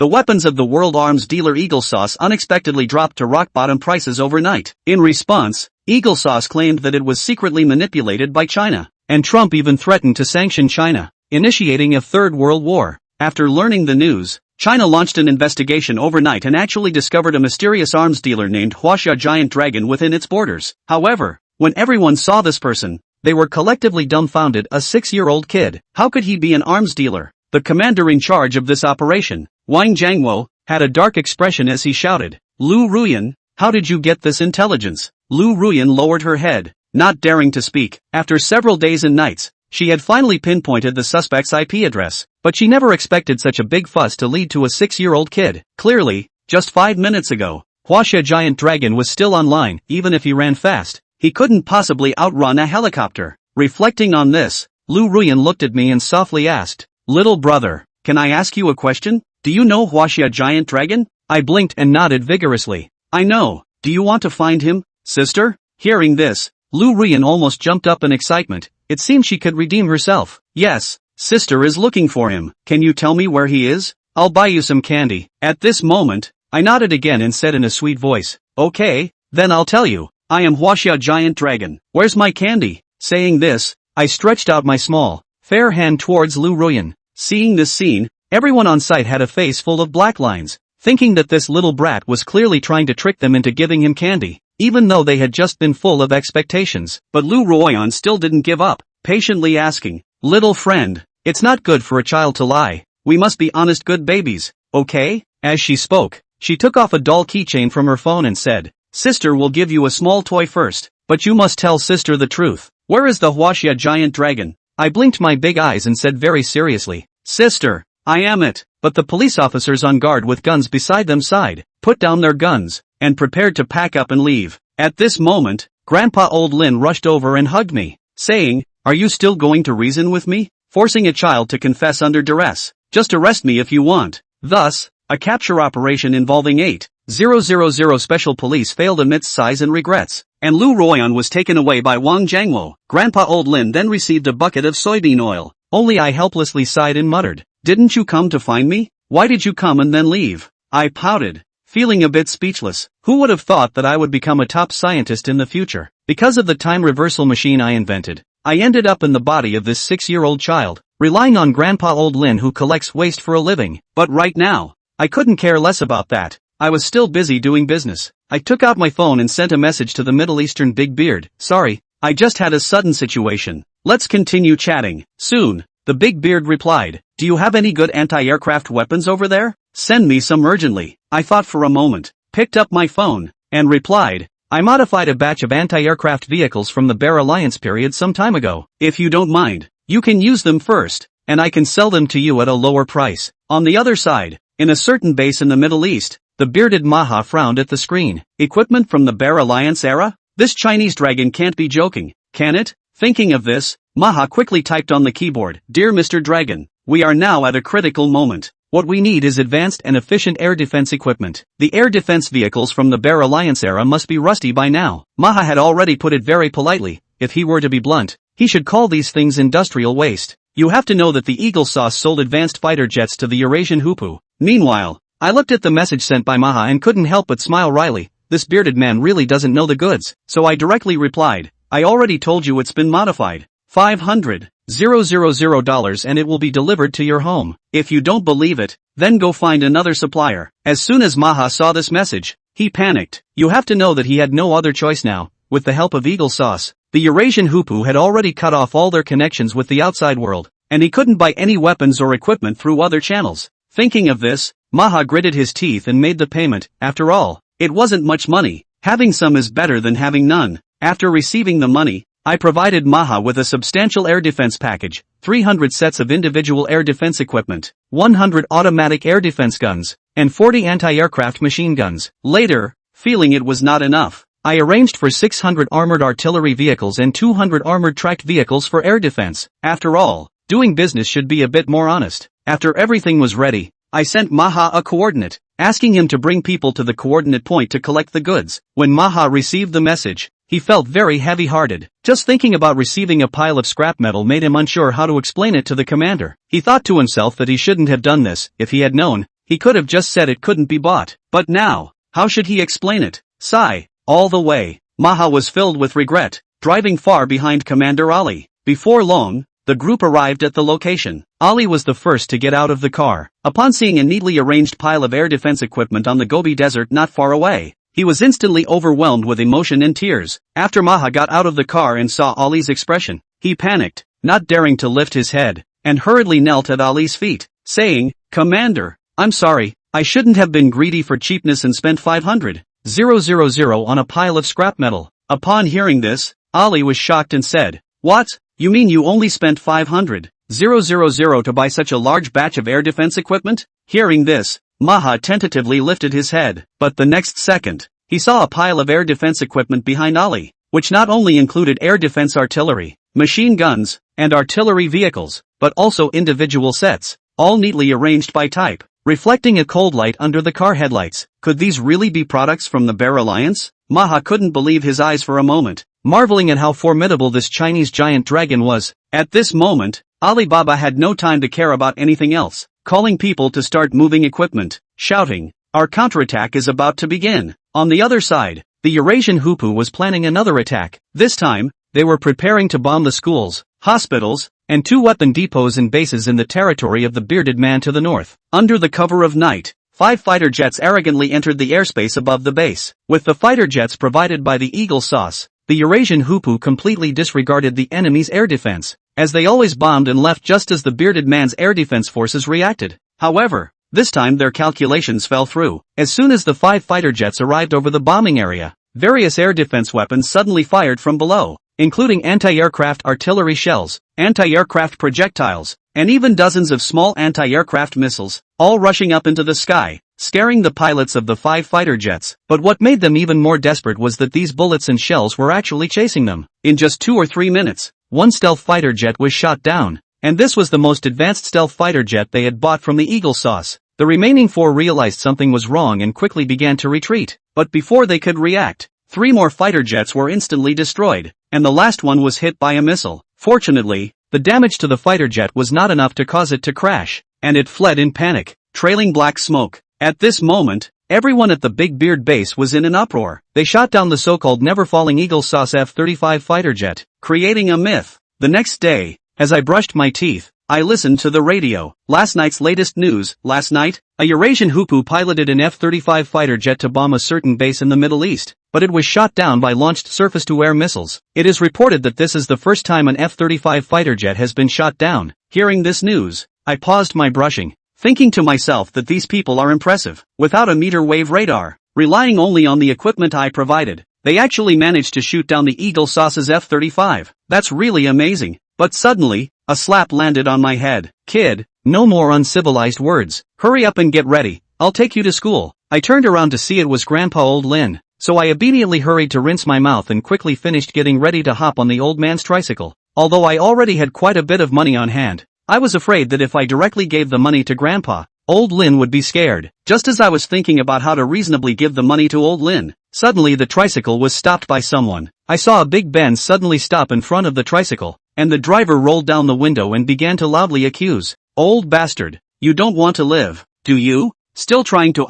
The weapons of the world arms dealer Eagle Sauce unexpectedly dropped to rock-bottom prices overnight. In response, Eagle Sauce claimed that it was secretly manipulated by China, and Trump even threatened to sanction China, initiating a third world war. After learning the news, China launched an investigation overnight and actually discovered a mysterious arms dealer named Huaxia Giant Dragon within its borders. However, when everyone saw this person, they were collectively dumbfounded. A 6-year-old kid. How could he be an arms dealer? The commander in charge of this operation, Wang Jiangwo, had a dark expression as he shouted, "Lu Ruyan, how did you get this intelligence?" Lu Ruyan lowered her head, not daring to speak. After several days and nights, she had finally pinpointed the suspect's IP address, but she never expected such a big fuss to lead to a 6-year-old kid. Clearly, just 5 minutes ago, Huaxia Giant Dragon was still online. Even if he ran fast, he couldn't possibly outrun a helicopter. Reflecting on this, Lu Ruyan looked at me and softly asked, "Little brother, can I ask you a question? Do you know Huaxia Giant Dragon?" I blinked and nodded vigorously. "I know. Do you want to find him, sister?" Hearing this, Lu Ruyan almost jumped up in excitement. It seemed she could redeem herself. "Yes, sister is looking for him. Can you tell me where he is? I'll buy you some candy." At this moment, I nodded again and said in a sweet voice, "Okay, then I'll tell you. I am Huaxia Giant Dragon. Where's my candy?" Saying this, I stretched out my small, fair hand towards Lu Ruyan. Seeing this scene, everyone on site had a face full of black lines, thinking that this little brat was clearly trying to trick them into giving him candy, even though they had just been full of expectations. But Lu Ruyan still didn't give up, patiently asking, "Little friend, it's not good for a child to lie. We must be honest good babies, okay?" As she spoke, she took off a doll keychain from her phone and said, "Sister will give you a small toy first, but you must tell sister the truth. Where is the Huaxia Giant Dragon?" I blinked my big eyes and said very seriously, "Sister, I am it." But the police officers on guard with guns beside them sighed, put down their guns, and prepared to pack up and leave. At this moment, Grandpa Old Lin rushed over and hugged me, saying, "Are you still going to reason with me? Forcing a child to confess under duress. Just arrest me if you want." Thus, a capture operation involving 8,000 special police failed amidst sighs and regrets, and Lu Ruyan was taken away by Wang Jiangwo. Grandpa Old Lin then received a bucket of soybean oil. Only I helplessly sighed and muttered, "Didn't you come to find me? Why did you come and then leave?" I pouted, feeling a bit speechless. Who would have thought that I would become a top scientist in the future? Because of the time reversal machine I invented, I ended up in the body of this 6-year-old child, relying on Grandpa Old Lin who collects waste for a living. But right now, I couldn't care less about that. I was still busy doing business. I took out my phone and sent a message to the Middle Eastern Big Beard. "Sorry, I just had a sudden situation. Let's continue chatting soon." The Big Beard replied, "Do you have any good anti-aircraft weapons over there? Send me some urgently." I thought for a moment, picked up my phone, and replied, "I modified a batch of anti-aircraft vehicles from the Bear Alliance period some time ago. If you don't mind, you can use them first, and I can sell them to you at a lower price." On the other side, in a certain base in the Middle East, the bearded Maha frowned at the screen. Equipment from the Bear Alliance era? This Chinese dragon can't be joking, can it? Thinking of this, Maha quickly typed on the keyboard, "Dear Mr. Dragon, we are now at a critical moment. What we need is advanced and efficient air defense equipment. The air defense vehicles from the Bear Alliance era must be rusty by now." Maha had already put it very politely. If he were to be blunt, he should call these things industrial waste. You have to know that the Eagle Sauce sold advanced fighter jets to the Eurasian Hupu. Meanwhile, I looked at the message sent by Maha and couldn't help but smile wryly. This bearded man really doesn't know the goods. So I directly replied, "I already told you it's been modified. $500,000 and it will be delivered to your home. If you don't believe it, then go find another supplier." As soon as Maha saw this message, he panicked. You have to know that he had no other choice now. With the help of Eagle Sauce, the Eurasian Hupu had already cut off all their connections with the outside world, and he couldn't buy any weapons or equipment through other channels. Thinking of this, Maha gritted his teeth and made the payment. After all, it wasn't much money. Having some is better than having none. After receiving the money, I provided Maha with a substantial air defense package, 300 sets of individual air defense equipment, 100 automatic air defense guns, and 40 anti-aircraft machine guns. Later, feeling it was not enough, I arranged for 600 armored artillery vehicles and 200 armored tracked vehicles for air defense. After all, doing business should be a bit more honest. After everything was ready, I sent Maha a coordinate, asking him to bring people to the coordinate point to collect the goods. When Maha received the message, he felt very heavy-hearted. Just thinking about receiving a pile of scrap metal made him unsure how to explain it to the commander. He thought to himself that he shouldn't have done this. If he had known, he could have just said it couldn't be bought. But now, how should he explain it? Sigh. All the way, Manhwa was filled with regret, driving far behind Commander Ali. Before long, the group arrived at the location. Ali was the first to get out of the car. Upon seeing a neatly arranged pile of air defense equipment on the Gobi Desert not far away, he was instantly overwhelmed with emotion and tears. After Manhwa got out of the car and saw Ali's expression, he panicked, not daring to lift his head, and hurriedly knelt at Ali's feet, saying, "Commander, I'm sorry, I shouldn't have been greedy for cheapness and spent 500,000 on a pile of scrap metal." Upon hearing this, Ali was shocked and said, "What? You mean you only spent 500,000 to buy such a large batch of air defense equipment?" Hearing this, Manhwa tentatively lifted his head, but the next second, he saw a pile of air defense equipment behind Ali, which not only included air defense artillery, machine guns, and artillery vehicles, but also individual sets, all neatly arranged by type, reflecting a cold light under the car headlights. Could these really be products from the Bear Alliance? Manhwa couldn't believe his eyes for a moment, marveling at how formidable this Chinese giant dragon was. At this moment, Alibaba had no time to care about anything else, calling people to start moving equipment, shouting, "Our counterattack is about to begin." On the other side, the Eurasian Hupu was planning another attack. This time, they were preparing to bomb the schools, hospitals, and 2 weapon depots and bases in the territory of the bearded man to the north. Under the cover of night, 5 fighter jets arrogantly entered the airspace above the base. With the fighter jets provided by the Eagle Sauce, the Eurasian Hupu completely disregarded the enemy's air defense, as they always bombed and left just as the bearded man's air defense forces reacted. However, this time their calculations fell through. As soon as the 5 fighter jets arrived over the bombing area, various air defense weapons suddenly fired from below, including anti-aircraft artillery shells, anti-aircraft projectiles, and even dozens of small anti-aircraft missiles, all rushing up into the sky, scaring the pilots of the 5 fighter jets. But what made them even more desperate was that these bullets and shells were actually chasing them. In just 2 or 3 minutes, 1 stealth fighter jet was shot down, and this was the most advanced stealth fighter jet they had bought from the Eagle Sauce. The remaining 4 realized something was wrong and quickly began to retreat, but before they could react, 3 more fighter jets were instantly destroyed, and the last one was hit by a missile. Fortunately, the damage to the fighter jet was not enough to cause it to crash, and it fled in panic, trailing black smoke. At this moment, everyone at the Big Beard base was in an uproar. They shot down the so-called never-falling Eagle Sauce F-35 fighter jet, creating a myth. The next day, as I brushed my teeth, I listened to the radio. Last night's latest news. Last night, a Eurasian Hupu piloted an F-35 fighter jet to bomb a certain base in the Middle East, but it was shot down by launched surface-to-air missiles. It is reported that this is the first time an F-35 fighter jet has been shot down. Hearing this news, I paused my brushing, thinking to myself that these people are impressive. Without a meter-wave radar, relying only on the equipment I provided, they actually managed to shoot down the Eagle Sauce's F-35. That's really amazing. But suddenly, a slap landed on my head. "Kid, no more uncivilized words. Hurry up and get ready, I'll take you to school." I turned around to see it was Grandpa Old Lin, so I immediately hurried to rinse my mouth and quickly finished getting ready to hop on the old man's tricycle. Although I already had quite a bit of money on hand, I was afraid that if I directly gave the money to Grandpa, Old Lin would be scared. Just as I was thinking about how to reasonably give the money to Old Lin, suddenly the tricycle was stopped by someone. I saw a big Benz suddenly stop in front of the tricycle, and the driver rolled down the window and began to loudly accuse, "Old bastard, you don't want to live, do you? Still trying to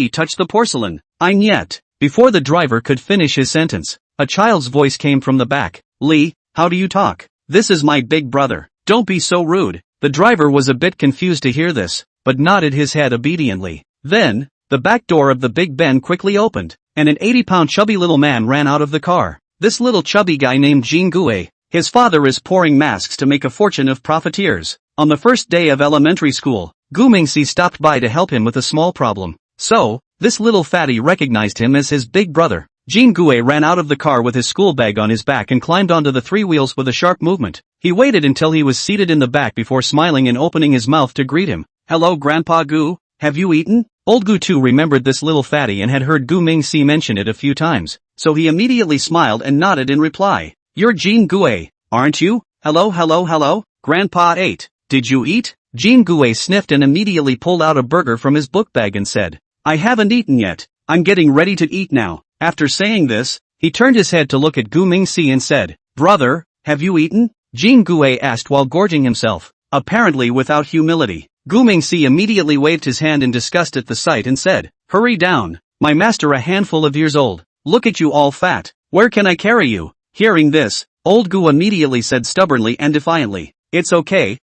touch the porcelain? I'm yet." Before the driver could finish his sentence, a child's voice came from the back. "Lee, how do you talk? This is my big brother. Don't be so rude." The driver was a bit confused to hear this, but nodded his head obediently. Then, the back door of the Big Ben quickly opened, and an 80-pound chubby little man ran out of the car. This little chubby guy named Jean Gue. His father is pouring masks to make a fortune of profiteers. On the first day of elementary school, Gu Mingxi stopped by to help him with a small problem. So, this little fatty recognized him as his big brother. Jean Gue ran out of the car with his school bag on his back and climbed onto the 3 wheels with a sharp movement. He waited until he was seated in the back before smiling and opening his mouth to greet him. "Hello Grandpa Gu, have you eaten?" Old Gu too remembered this little fatty and had heard Gu Mingxi mention it a few times, so he immediately smiled and nodded in reply. "You're Jean Gue, aren't you? Hello. Grandpa ate. Did you eat?" Jean Gue sniffed and immediately pulled out a burger from his book bag and said, "I haven't eaten yet. I'm getting ready to eat now." After saying this, he turned his head to look at Gu Mingxi and said, "Brother, have you eaten?" Jean Gue asked while gorging himself, apparently without humility. Gu Mingxi immediately waved his hand in disgust at the sight and said, "Hurry down, my master a handful of years old. Look at you all fat. Where can I carry you?" Hearing this, old Gu immediately said stubbornly and defiantly, it's okay,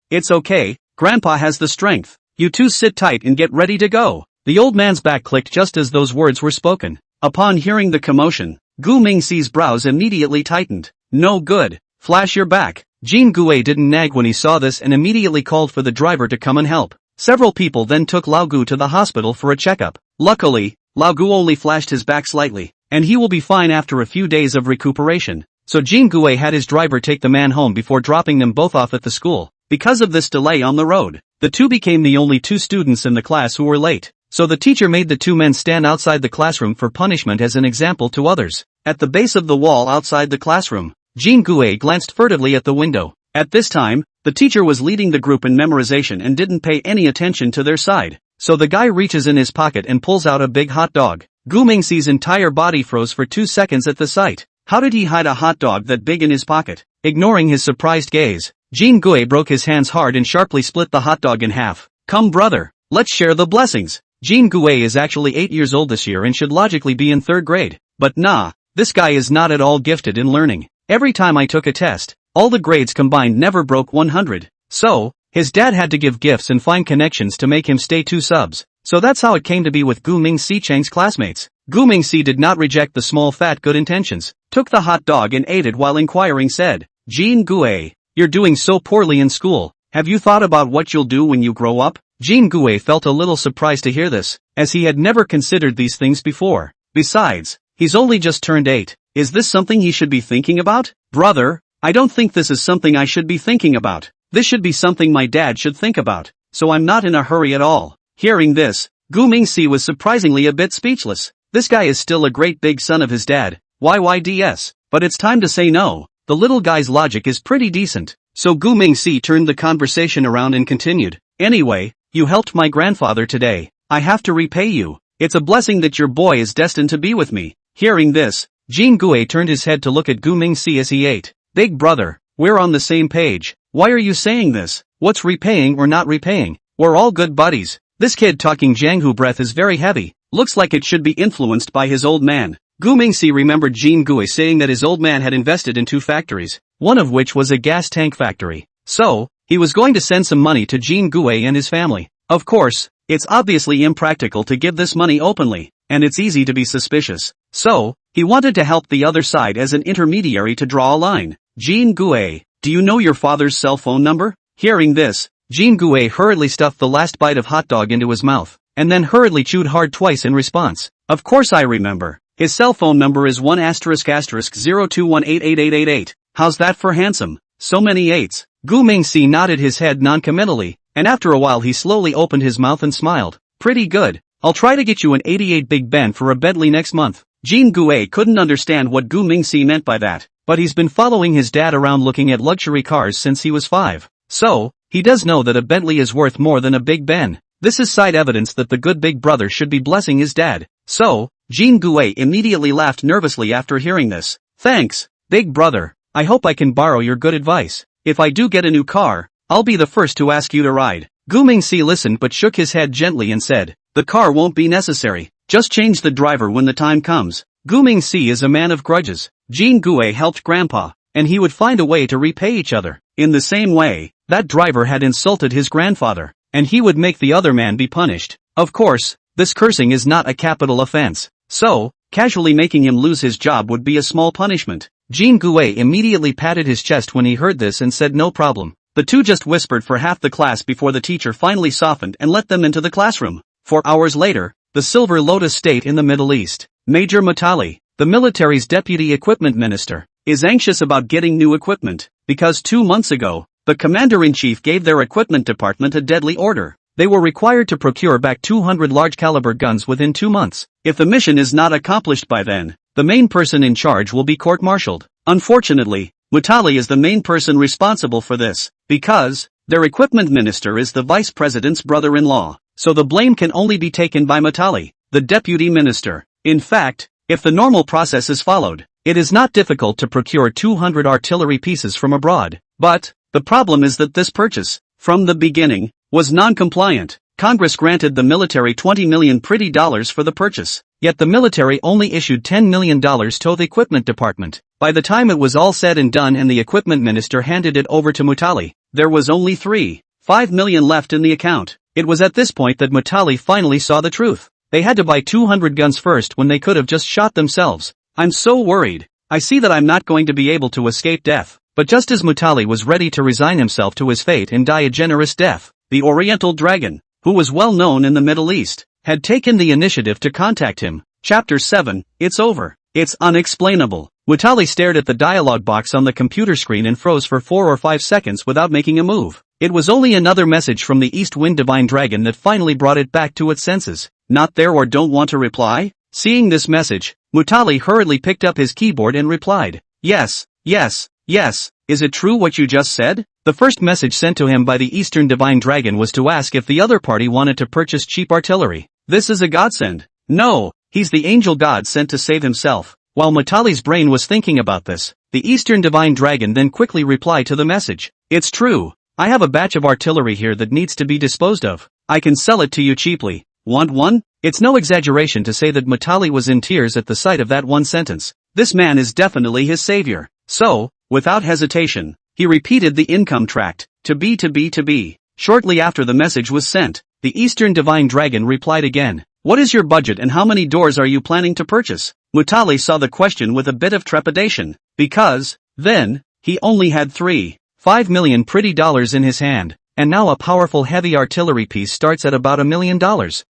Grandpa has the strength. You two sit tight and get ready to go." The old man's back clicked just as those words were spoken. Upon hearing the commotion, Gu Mingxi's brows immediately tightened. "No good. Flash your back." Jin Gue didn't nag when he saw this and immediately called for the driver to come and help. Several people then took Lao Gu to the hospital for a checkup. Luckily, Lao Gu only flashed his back slightly, and he will be fine after a few days of recuperation. So Jin Gue had his driver take the man home before dropping them both off at the school. Because of this delay on the road, the two became the only two students in the class who were late. So the teacher made the two men stand outside the classroom for punishment as an example to others. At the base of the wall outside the classroom, Jin Gue glanced furtively at the window. At this time, the teacher was leading the group in memorization and didn't pay any attention to their side. So the guy reaches in his pocket and pulls out a big hot dog. Gu Mingxi's entire body froze for 2 seconds at the sight. How did he hide a hot dog that big in his pocket? Ignoring his surprised gaze, Jin Gue broke his hands hard and sharply split the hot dog in half. "Come brother, let's share the blessings." Jin Gue is actually 8 years old this year and should logically be in 3rd grade. But nah, this guy is not at all gifted in learning. Every time I took a test, all the grades combined never broke 100. So, his dad had to give gifts and find connections to make him stay 2 subs. So that's how it came to be with Gu Mingxi Cheng's classmates. Gu Mingxi did not reject the small fat good intentions, took the hot dog and ate it while inquiring said, "Jin Gue, you're doing so poorly in school. Have you thought about what you'll do when you grow up?" Jin Gue felt a little surprised to hear this, as he had never considered these things before. Besides, he's only just turned 8. Is this something he should be thinking about? Brother, I don't think this is something I should be thinking about. This should be something my dad should think about. So I'm not in a hurry at all. Hearing this, Gu Mingxi was surprisingly a bit speechless. This guy is still a great big son of his dad. YYDS. But it's time to say no. The little guy's logic is pretty decent. So Gu Mingxi turned the conversation around and continued. "Anyway, you helped my grandfather today. I have to repay you. It's a blessing that your boy is destined to be with me." Hearing this, Jin Gue turned his head to look at Gu Mingxi as he ate. "Big brother, we're on the same page. Why are you saying this? What's repaying or not repaying? We're all good buddies." This kid talking Jianghu breath is very heavy. Looks like it should be influenced by his old man. Gu Mingxi remembered Jin Gue saying that his old man had invested in 2 factories, one of which was a gas tank factory. So, he was going to send some money to Jin Gue and his family. Of course, it's obviously impractical to give this money openly, and it's easy to be suspicious. So, he wanted to help the other side as an intermediary to draw a line. "Jin Gue, do you know your father's cell phone number?" Hearing this, Jin Gue hurriedly stuffed the last bite of hot dog into his mouth, and then hurriedly chewed hard twice in response. "Of course I remember. His cell phone number is 1***021888888. How's that for handsome? So many 8s. Gu Mingxi nodded his head noncommittally, and after a while he slowly opened his mouth and smiled. "Pretty good. I'll try to get you an 88 Big Ben for a Bentley next month." Jin Gue couldn't understand what Gu Mingxi meant by that, but he's been following his dad around looking at luxury cars since he was 5. So, he does know that a Bentley is worth more than a Big Ben. This is side evidence that the good big brother should be blessing his dad. So, Jin Gue immediately laughed nervously after hearing this. "Thanks, big brother. I hope I can borrow your good advice. If I do get a new car, I'll be the first to ask you to ride." Gu Mingxi listened but shook his head gently and said, "The car won't be necessary. Just change the driver when the time comes." Gu Mingxi is a man of grudges. Jin Gue helped Grandpa, and he would find a way to repay each other. In the same way, that driver had insulted his grandfather, and he would make the other man be punished. Of course, this cursing is not a capital offense. So, casually making him lose his job would be a small punishment. Jin Gue immediately patted his chest when he heard this and said no problem. The two just whispered for half the class before the teacher finally softened and let them into the classroom. 4 hours later, the Silver Lotus State in the Middle East. Major Mutali, the military's deputy equipment minister, is anxious about getting new equipment, because 2 months ago, the commander-in-chief gave their equipment department a deadly order. They were required to procure back 200 large-caliber guns within 2 months. If the mission is not accomplished by then, the main person in charge will be court-martialed. Unfortunately, Mutali is the main person responsible for this, because their equipment minister is the vice president's brother-in-law, so the blame can only be taken by Mutali, the deputy minister. In fact, if the normal process is followed, it is not difficult to procure 200 artillery pieces from abroad. But the problem is that this purchase, from the beginning, was non-compliant. Congress granted the military $20 million pretty dollars for the purchase, yet the military only issued $10 million to the equipment department. By the time it was all said and done and the equipment minister handed it over to Mutali, there was only $3.5 million left in the account. It was at this point that Mutali finally saw the truth. They had to buy 200 guns first when they could have just shot themselves. I'm so worried. I see that I'm not going to be able to escape death. But just as Mutali was ready to resign himself to his fate and die a generous death, the Oriental Dragon, who was well known in the Middle East, had taken the initiative to contact him. Chapter 7, It's over. It's unexplainable. Mutali stared at the dialogue box on the computer screen and froze for 4 or 5 seconds without making a move. It was only another message from the East Wind Divine Dragon that finally brought it back to its senses. Not there or don't want to reply? Seeing this message, Mutali hurriedly picked up his keyboard and replied, Yes, yes, yes. Is it true what you just said? The first message sent to him by the Eastern Divine Dragon was to ask if the other party wanted to purchase cheap artillery. This is a godsend. No, he's the angel god sent to save himself. While Mutali's brain was thinking about this, the Eastern Divine Dragon then quickly replied to the message. It's true. I have a batch of artillery here that needs to be disposed of. I can sell it to you cheaply. Want one? It's no exaggeration to say that Mutali was in tears at the sight of that one sentence. This man is definitely his savior. So, without hesitation, he repeated the income tract, to be. Shortly after the message was sent, the Eastern Divine Dragon replied again. What is your budget and how many doors are you planning to purchase? Mutali saw the question with a bit of trepidation, because, then, he only had $3.5 million pretty dollars in his hand, and now a powerful heavy artillery piece starts at about $1 million.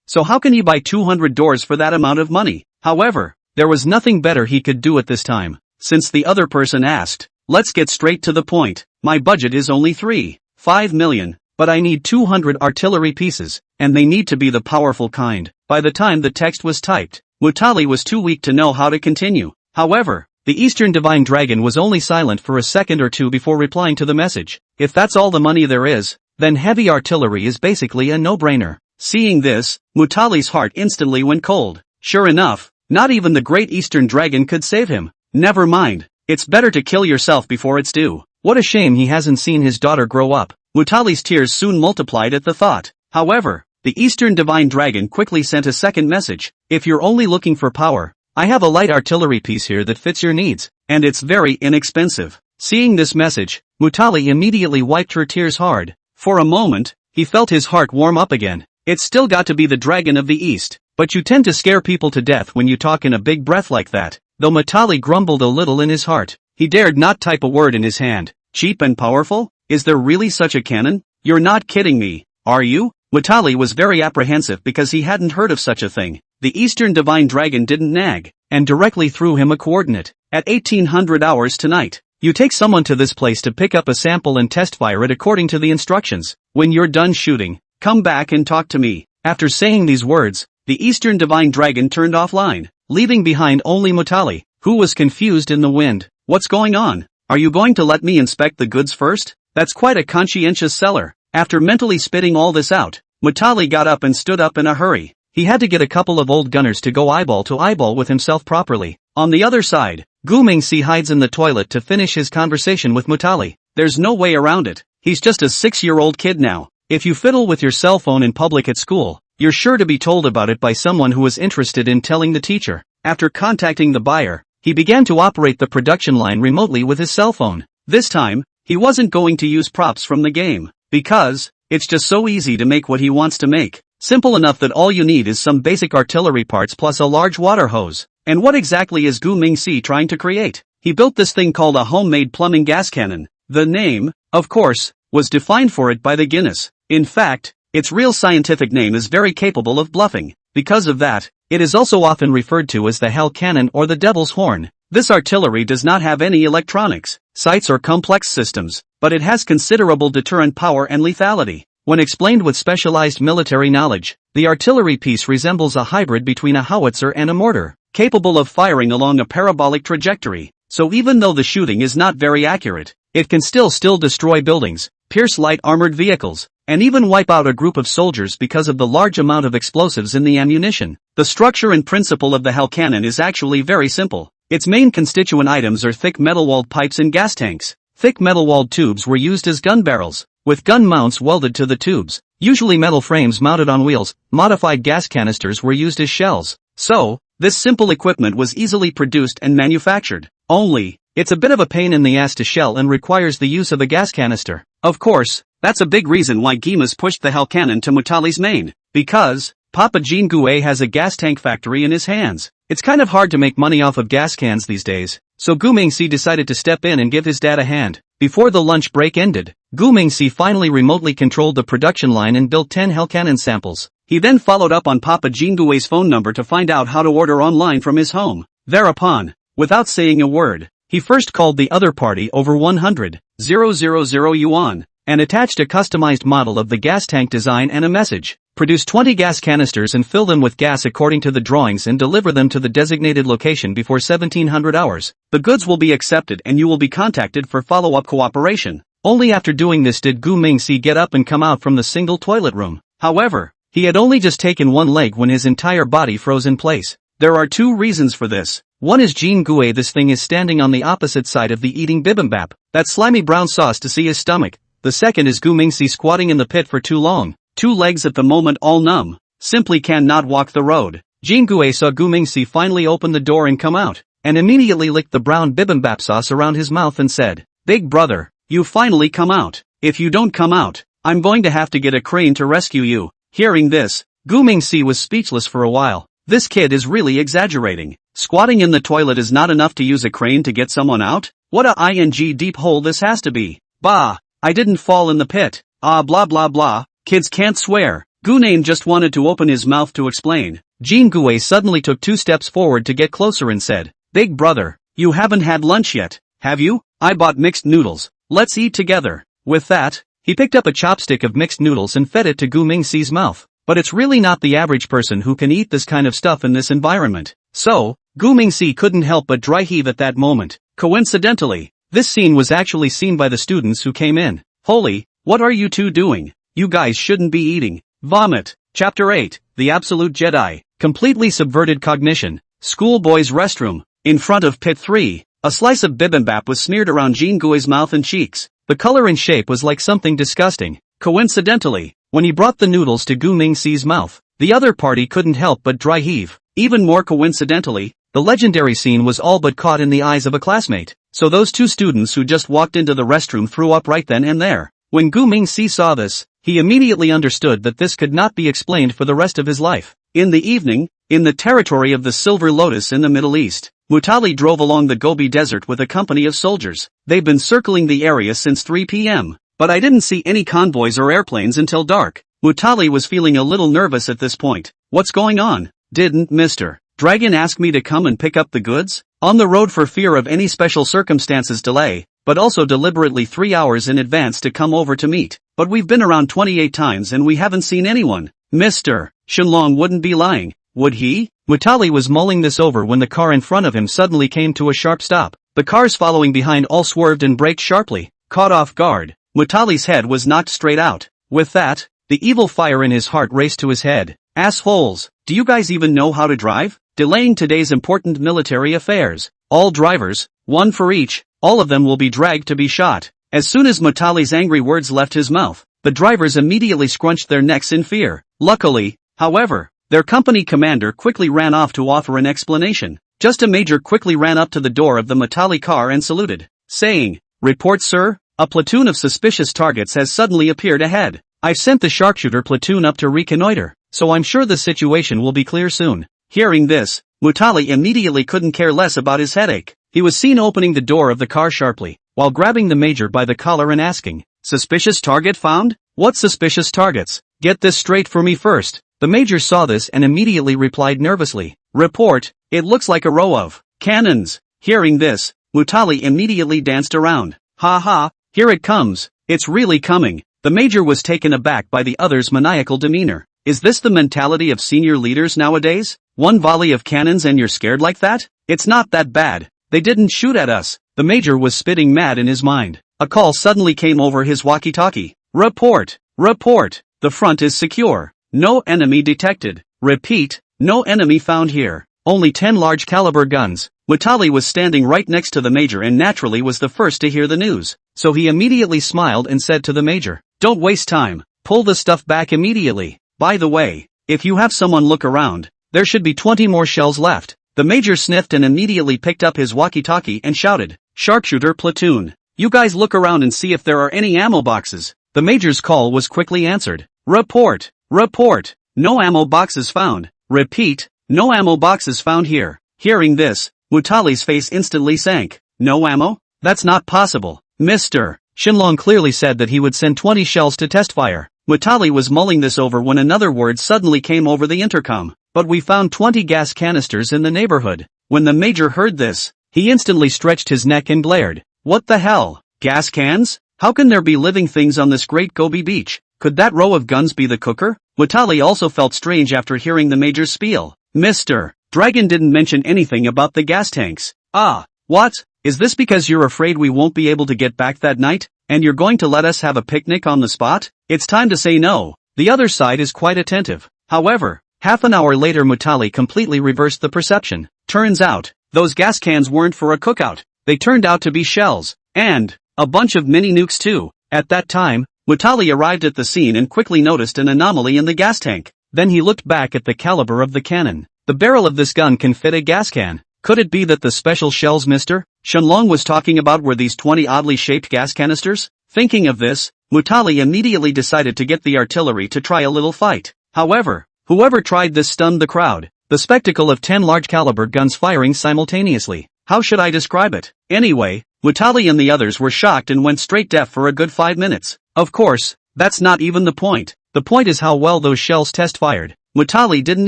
So how can he buy 200 doors for that amount of money? However, there was nothing better he could do at this time. Since the other person asked, let's get straight to the point. My budget is only $3.5 million, but I need 200 artillery pieces, and they need to be the powerful kind. By the time the text was typed, Mutali was too weak to know how to continue. However, the Eastern Divine Dragon was only silent for a second or two before replying to the message. If that's all the money there is, then heavy artillery is basically a no-brainer. Seeing this, Mutali's heart instantly went cold. Sure enough, not even the great Eastern Dragon could save him. Never mind. It's better to kill yourself before it's due. What a shame he hasn't seen his daughter grow up. Mutali's tears soon multiplied at the thought. However, the Eastern Divine Dragon quickly sent a second message. If you're only looking for power, I have a light artillery piece here that fits your needs, and it's very inexpensive. Seeing this message, Mutali immediately wiped her tears hard. For a moment, he felt his heart warm up again. It's still got to be the Dragon of the East, but you tend to scare people to death when you talk in a big breath like that. Though Mutali grumbled a little in his heart, he dared not type a word in his hand. Cheap and powerful? Is there really such a cannon? You're not kidding me, are you? Mutali was very apprehensive because he hadn't heard of such a thing. The Eastern Divine Dragon didn't nag, and directly threw him a coordinate. At 1800 hours tonight, you take someone to this place to pick up a sample and test fire it according to the instructions. When you're done shooting, come back and talk to me. After saying these words, the Eastern Divine Dragon turned offline, leaving behind only Mutali, who was confused in the wind. What's going on? Are you going to let me inspect the goods first? That's quite a conscientious seller. After mentally spitting all this out, Mutali got up and stood up in a hurry. He had to get a couple of old gunners to go eyeball to eyeball with himself properly. On the other side, Gu Mingxi hides in the toilet to finish his conversation with Mutali. There's no way around it. He's just a 6-year-old kid now. If you fiddle with your cell phone in public at school, you're sure to be told about it by someone who is interested in telling the teacher. After contacting the buyer, he began to operate the production line remotely with his cell phone. This time, he wasn't going to use props from the game, because it's just so easy to make what he wants to make. Simple enough that all you need is some basic artillery parts plus a large water hose. And what exactly is Gu Mingxi trying to create? He built this thing called a homemade plumbing gas cannon. The name, of course, was defined for it by the Guinness. In fact, its real scientific name is very capable of bluffing. Because of that, it is also often referred to as the Hell Cannon or the Devil's Horn. This artillery does not have any electronics, sights or complex systems, but it has considerable deterrent power and lethality. When explained with specialized military knowledge, the artillery piece resembles a hybrid between a howitzer and a mortar, capable of firing along a parabolic trajectory. So even though the shooting is not very accurate, it can still destroy buildings, pierce light armored vehicles, and even wipe out a group of soldiers because of the large amount of explosives in the ammunition. The structure and principle of the Hell Cannon is actually very simple. Its main constituent items are thick metal-walled pipes and gas tanks. Thick metal-walled tubes were used as gun barrels, with gun mounts welded to the tubes. Usually metal frames mounted on wheels, modified gas canisters were used as shells. So, this simple equipment was easily produced and manufactured. Only, it's a bit of a pain in the ass to shell and requires the use of a gas canister. Of course, that's a big reason why Gimas pushed the hell cannon to Mutali's main. Because Papa Jingue has a gas tank factory in his hands. It's kind of hard to make money off of gas cans these days, so Gu Mingxi decided to step in and give his dad a hand. Before the lunch break ended, Gu Mingxi finally remotely controlled the production line and built 10 hell cannon samples. He then followed up on Papa Jingue's phone number to find out how to order online from his home. Thereupon, without saying a word, he first called the other party over 100,000 yuan, and attached a customized model of the gas tank design and a message. Produce 20 gas canisters and fill them with gas according to the drawings and deliver them to the designated location before 1700 hours. The goods will be accepted and you will be contacted for follow-up cooperation. Only after doing this did Gu Mingxi get up and come out from the single toilet room. However, he had only just taken one leg when his entire body froze in place. There are two reasons for this. One is Jean Gue, this thing is standing on the opposite side of the eating bibimbap, that slimy brown sauce to see his stomach. The second is Gu Mingxi squatting in the pit for too long. 2 legs at the moment all numb. Simply cannot walk the road. Jean Gue saw Gu Mingxi finally open the door and come out, and immediately licked the brown bibimbap sauce around his mouth and said, "Big brother, you finally come out. If you don't come out, I'm going to have to get a crane to rescue you." Hearing this, Gu Mingxi was speechless for a while. This kid is really exaggerating. Squatting in the toilet is not enough to use a crane to get someone out? What a deep hole this has to be. Bah, I didn't fall in the pit. Ah blah blah blah. Kids can't swear. Gunain just wanted to open his mouth to explain. Jean Gue suddenly took 2 steps forward to get closer and said, "Big brother, you haven't had lunch yet, have you? I bought mixed noodles. Let's eat together." With that, he picked up a chopstick of mixed noodles and fed it to Gu Mingxi's mouth. But it's really not the average person who can eat this kind of stuff in this environment. So, Gu Mingxi couldn't help but dry heave at that moment. Coincidentally, this scene was actually seen by the students who came in. Holy, what are you two doing? You guys shouldn't be eating. Vomit. Chapter 8, The Absolute Jedi. Completely subverted cognition. Schoolboy's restroom. In front of Pit 3, a slice of bibimbap was smeared around Jean Gue's mouth and cheeks. The color and shape was like something disgusting. Coincidentally, when he brought the noodles to Gu Mingxi's mouth, the other party couldn't help but dry heave. Even more coincidentally, the legendary scene was all but caught in the eyes of a classmate. So those 2 students who just walked into the restroom threw up right then and there. When Gu Mingxi saw this, he immediately understood that this could not be explained for the rest of his life. In the evening, in the territory of the Silver Lotus in the Middle East, Mutali drove along the Gobi Desert with a company of soldiers. They've been circling the area since 3 p.m., but I didn't see any convoys or airplanes until dark. Mutali was feeling a little nervous at this point. What's going on? Didn't Mr. Dragon ask me to come and pick up the goods? On the road for fear of any special circumstances delay, but also deliberately 3 hours in advance to come over to meet. But we've been around 28 times and we haven't seen anyone. Mr. Shenlong wouldn't be lying, would he? Mutali was mulling this over when the car in front of him suddenly came to a sharp stop. The cars following behind all swerved and braked sharply. Caught off guard, Mutali's head was knocked straight out. With that, the evil fire in his heart raced to his head. Assholes, do you guys even know how to drive? Delaying today's important military affairs. All drivers, 1 for each, all of them will be dragged to be shot. As soon as Mutali's angry words left his mouth, the drivers immediately scrunched their necks in fear. Luckily, however, their company commander quickly ran off to offer an explanation. Just a major quickly ran up to the door of the Mutali car and saluted, saying, "Report, sir, a platoon of suspicious targets has suddenly appeared ahead. I've sent the sharpshooter platoon up to reconnoiter, so I'm sure the situation will be clear soon." Hearing this, Mutali immediately couldn't care less about his headache. He was seen opening the door of the car sharply, while grabbing the major by the collar and asking, "Suspicious target found? What suspicious targets? Get this straight for me first." The major saw this and immediately replied nervously, "Report, it looks like a row of cannons." Hearing this, Mutali immediately danced around. "Ha ha, here it comes, it's really coming." The major was taken aback by the other's maniacal demeanor. Is this the mentality of senior leaders nowadays? 1 volley of cannons and you're scared like that? It's not that bad. They didn't shoot at us. The major was spitting mad in his mind. A call suddenly came over his walkie-talkie. "Report, report, the front is secure. No enemy detected. Repeat, no enemy found here. Only 10 large caliber guns." Mutali was standing right next to the major and naturally was the first to hear the news. So he immediately smiled and said to the major, Don't waste time, pull the stuff back immediately. By the way, if you have someone look around, there should be 20 more shells left. The major sniffed and immediately picked up his walkie-talkie and shouted, "Sharpshooter platoon. You guys look around and see if there are any ammo boxes." The major's call was quickly answered. Report, report, no ammo boxes found. Repeat, no ammo boxes found here. Hearing this, Mutali's face instantly sank. No ammo? That's not possible. Mr. Shenlong clearly said that he would send 20 shells to test fire. Mutali was mulling this over when another word suddenly came over the intercom. But we found 20 gas canisters in the neighborhood. When the major heard this, he instantly stretched his neck and glared. What the hell? Gas cans? How can there be living things on this great Gobi beach? Could that row of guns be the cooker? Mutali also felt strange after hearing the major's spiel. Mr. Dragon didn't mention anything about the gas tanks. Ah, what? Is this because you're afraid we won't be able to get back that night, and you're going to let us have a picnic on the spot? It's time to say no. The other side is quite attentive. However, half an hour later Mutali completely reversed the perception. Turns out, those gas cans weren't for a cookout. They turned out to be shells. And a bunch of mini nukes too. At that time, Mutali arrived at the scene and quickly noticed an anomaly in the gas tank. Then he looked back at the caliber of the cannon. The barrel of this gun can fit a gas can. Could it be that the special shells Mr. Shenlong was talking about were these 20 oddly shaped gas canisters? Thinking of this, Mutali immediately decided to get the artillery to try a little fight. However, whoever tried this stunned the crowd. The spectacle of 10 large caliber guns firing simultaneously. How should I describe it? Anyway, Mutali and the others were shocked and went straight deaf for a good 5 minutes. Of course, that's not even the point. The point is how well those shells test fired. Mutali didn't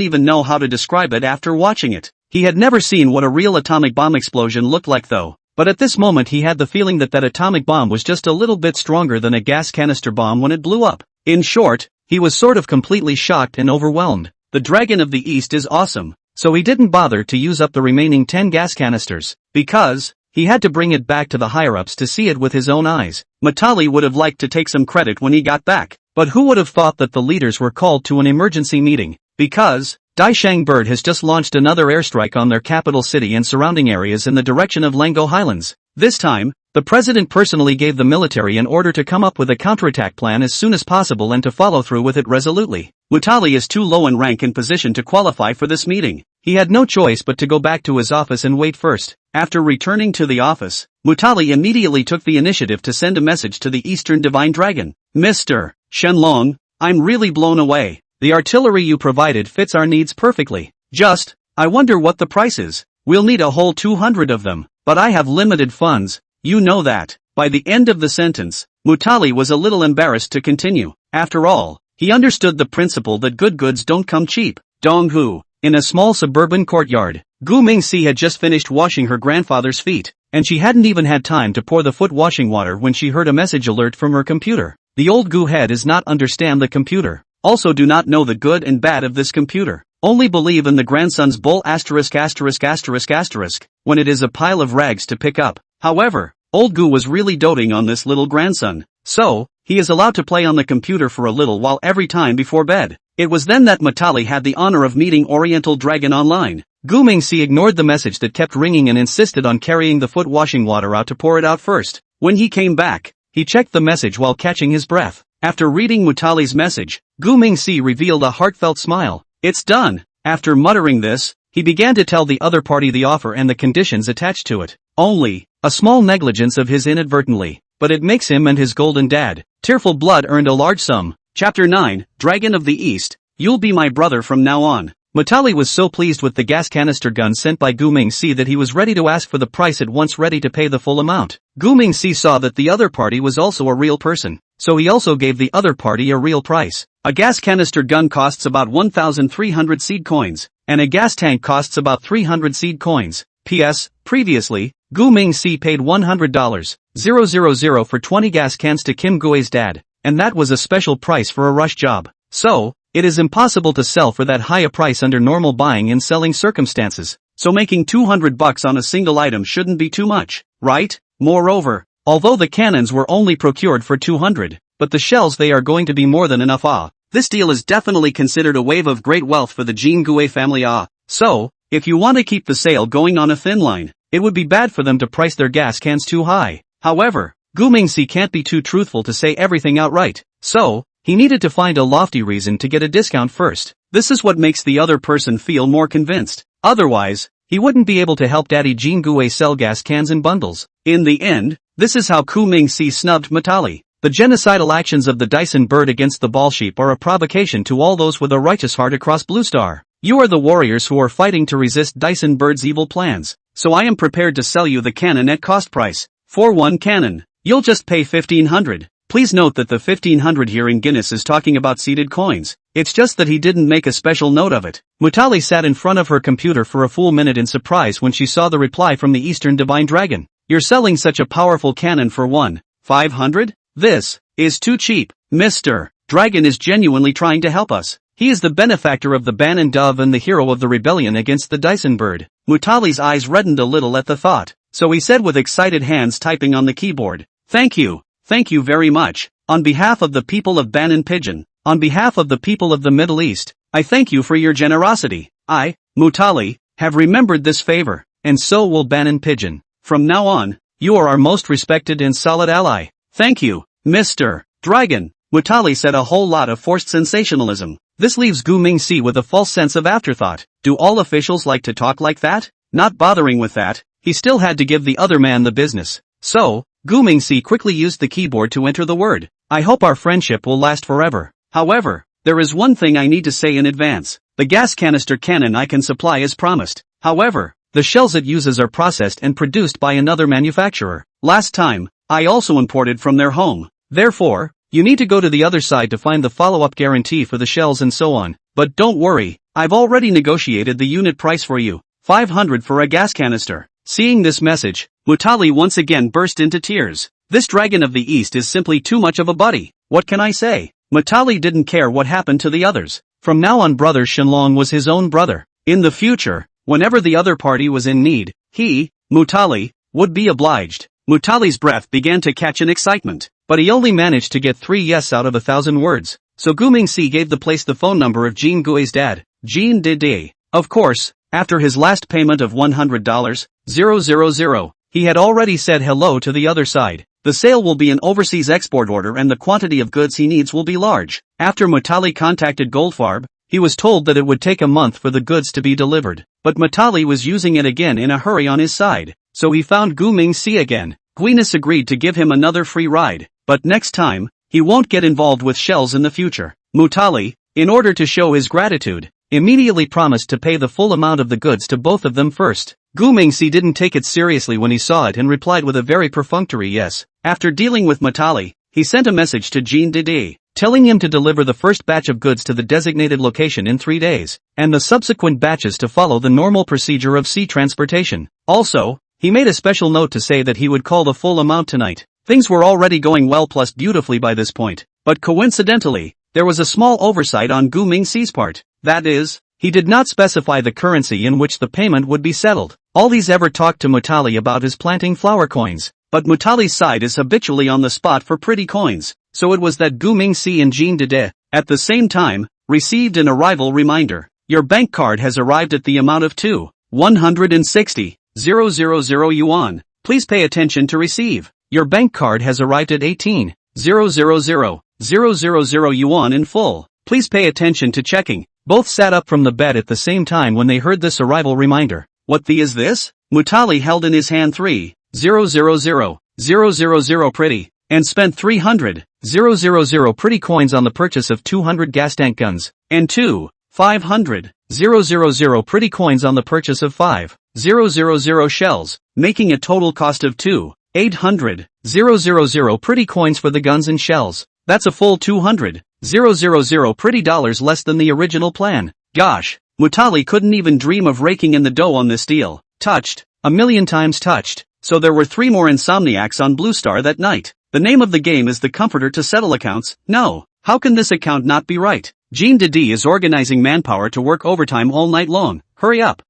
even know how to describe it after watching it. He had never seen what a real atomic bomb explosion looked like though. But at this moment he had the feeling that that atomic bomb was just a little bit stronger than a gas canister bomb when it blew up. In short, he was sort of completely shocked and overwhelmed. The Dragon of the East is awesome. So he didn't bother to use up the remaining 10 gas canisters, because he had to bring it back to the higher-ups to see it with his own eyes. Mutali would have liked to take some credit when he got back, but who would have thought that the leaders were called to an emergency meeting? Because Daishang Bird has just launched another airstrike on their capital city and surrounding areas in the direction of Lango Highlands. This time, the president personally gave the military an order to come up with a counterattack plan as soon as possible and to follow through with it resolutely. Mutali is too low in rank and position to qualify for this meeting. He had no choice but to go back to his office and wait first. After returning to the office, Mutali immediately took the initiative to send a message to the Eastern Divine Dragon. Mr. Shenlong, I'm really blown away. The artillery you provided fits our needs perfectly. I wonder what the price is. We'll need a whole 200 of them, but I have limited funds. You know that. By the end of the sentence, Mutali was a little embarrassed to continue. After all, he understood the principle that good goods don't come cheap. Donghu. In a small suburban courtyard, Gu Mingxi had just finished washing her grandfather's feet, and she hadn't even had time to pour the foot washing water when she heard a message alert from her computer. The old Gu head does not understand the computer. Also do not know the good and bad of this computer. Only believe in the grandson's bull ***** when it is a pile of rags to pick up. However, old Gu was really doting on this little grandson. So, he is allowed to play on the computer for a little while every time before bed. It was then that Mutali had the honor of meeting Oriental Dragon online. Gu Mingxi ignored the message that kept ringing and insisted on carrying the foot washing water out to pour it out first. When he came back, he checked the message while catching his breath. After reading Mutali's message, Gu Mingxi revealed a heartfelt smile. It's done. After muttering this, he began to tell the other party the offer and the conditions attached to it. Only a small negligence of his inadvertently, but it makes him and his golden dad. Tearful Blood earned a large sum. Chapter 9, Dragon of the East, you'll be my brother from now on. Mutali was so pleased with the gas canister gun sent by Gu Mingxi that he was ready to ask for the price at once, ready to pay the full amount. Gu Mingxi saw that the other party was also a real person, so he also gave the other party a real price. A gas canister gun costs about 1,300 seed coins, and a gas tank costs about 300 seed coins. P.S. Previously, Gu Mingxi paid $100,000 for 20 gas cans to Kim Gui's dad, and that was a special price for a rush job. So, it is impossible to sell for that high a price under normal buying and selling circumstances. So making $200 on a single item shouldn't be too much, right? Moreover, although the cannons were only procured for 200, but the shells they are going to be more than enough. This deal is definitely considered a wave of great wealth for the Jean Gui family. So, if you want to keep the sale going on a thin line, it would be bad for them to price their gas cans too high. However, Gu Mingxi can't be too truthful to say everything outright, so, he needed to find a lofty reason to get a discount first. This is what makes the other person feel more convinced. Otherwise, he wouldn't be able to help Daddy Jean Gue sell gas cans in bundles. In the end, this is how Gu Mingxi snubbed Matali. The genocidal actions of the Dyson bird against the ball sheep are a provocation to all those with a righteous heart across Blue Star. You are the warriors who are fighting to resist Dyson bird's evil plans, so I am prepared to sell you the cannon at cost price. For one cannon, you'll just pay 1500. Please note that the 1500 here in Guinness is talking about seeded coins. It's just that he didn't make a special note of it. Mutali sat in front of her computer for a full minute in surprise when she saw the reply from the Eastern Divine Dragon. You're selling such a powerful cannon for 1,500? This is too cheap. Mr. Dragon is genuinely trying to help us. He is the benefactor of the Bannon Dove and the hero of the rebellion against the Dyson bird. Mutali's eyes reddened a little at the thought, so he said with excited hands typing on the keyboard, Thank you very much. On behalf of the people of Bannon Pigeon, on behalf of the people of the Middle East, I thank you for your generosity. I, Mutali, have remembered this favor, and so will Bannon Pigeon. From now on, you are our most respected and solid ally. Thank you, Mr. Dragon. Mutali said a whole lot of forced sensationalism. This leaves Gu Mingxi with a false sense of afterthought. Do all officials like to talk like that? Not bothering with that, he still had to give the other man the business. So, Gu Mingxi quickly used the keyboard to enter the word. I hope our friendship will last forever. However, there is one thing I need to say in advance. The gas canister cannon I can supply as promised. However, the shells it uses are processed and produced by another manufacturer. Last time, I also imported from their home. Therefore, you need to go to the other side to find the follow-up guarantee for the shells and so on. But don't worry, I've already negotiated the unit price for you. 500 for a gas canister. Seeing this message, Mutali once again burst into tears. This dragon of the East is simply too much of a buddy. What can I say? Mutali didn't care what happened to the others. From now on brother Shenlong was his own brother. In the future, whenever the other party was in need, he, Mutali, would be obliged. Mutali's breath began to catch in excitement, but he only managed to get 3 yes out of 1,000 words. So Gu Mingxi gave the place the phone number of Jean Gui's dad, Jean Didi. Of course, after his last payment of $100, 000, he had already said hello to the other side. The sale will be an overseas export order and the quantity of goods he needs will be large. After Mutali contacted Goldfarb, he was told that it would take a month for the goods to be delivered. But Mutali was using it again in a hurry on his side, so he found Gu Mingxi again. Guinness agreed to give him another free ride, but next time, he won't get involved with shells in the future. Mutali, in order to show his gratitude, immediately promised to pay the full amount of the goods to both of them first. Gu Mingxi didn't take it seriously when he saw it and replied with a very perfunctory yes. After dealing with Mutali, he sent a message to Jean Didi, telling him to deliver the first batch of goods to the designated location in 3 days, and the subsequent batches to follow the normal procedure of sea transportation. Also, he made a special note to say that he would call the full amount tonight. Things were already going well plus beautifully by this point, but coincidentally, there was a small oversight on Gu Mingxi's part. That is, he did not specify the currency in which the payment would be settled. All he's ever talked to Mutali about is planting flower coins, but Mutali's side is habitually on the spot for pretty coins, so it was that Gu Mingxi and Jean Didi, at the same time, received an arrival reminder. Your bank card has arrived at the amount of 160,000 yuan. Please pay attention to receive. Your bank card has arrived at 18,000 yuan in full. Please pay attention to checking. Both sat up from the bed at the same time when they heard this arrival reminder. What the is this? Mutali held in his hand 3,000 pretty, and spent 300,000 pretty coins on the purchase of 200 gas tank guns, and 2,500,000 pretty coins on the purchase of 5,000 shells, making a total cost of 2,800,000 pretty coins for the guns and shells. That's a full 200,000 pretty dollars less than the original plan. Gosh, Mutali couldn't even dream of raking in the dough on this deal. Touched, a million times touched. So there were 3 more insomniacs on Blue Star that night. The name of the game is the comforter to settle accounts. No, how can this account not be right? Jean Didi is organizing manpower to work overtime all night long. Hurry up,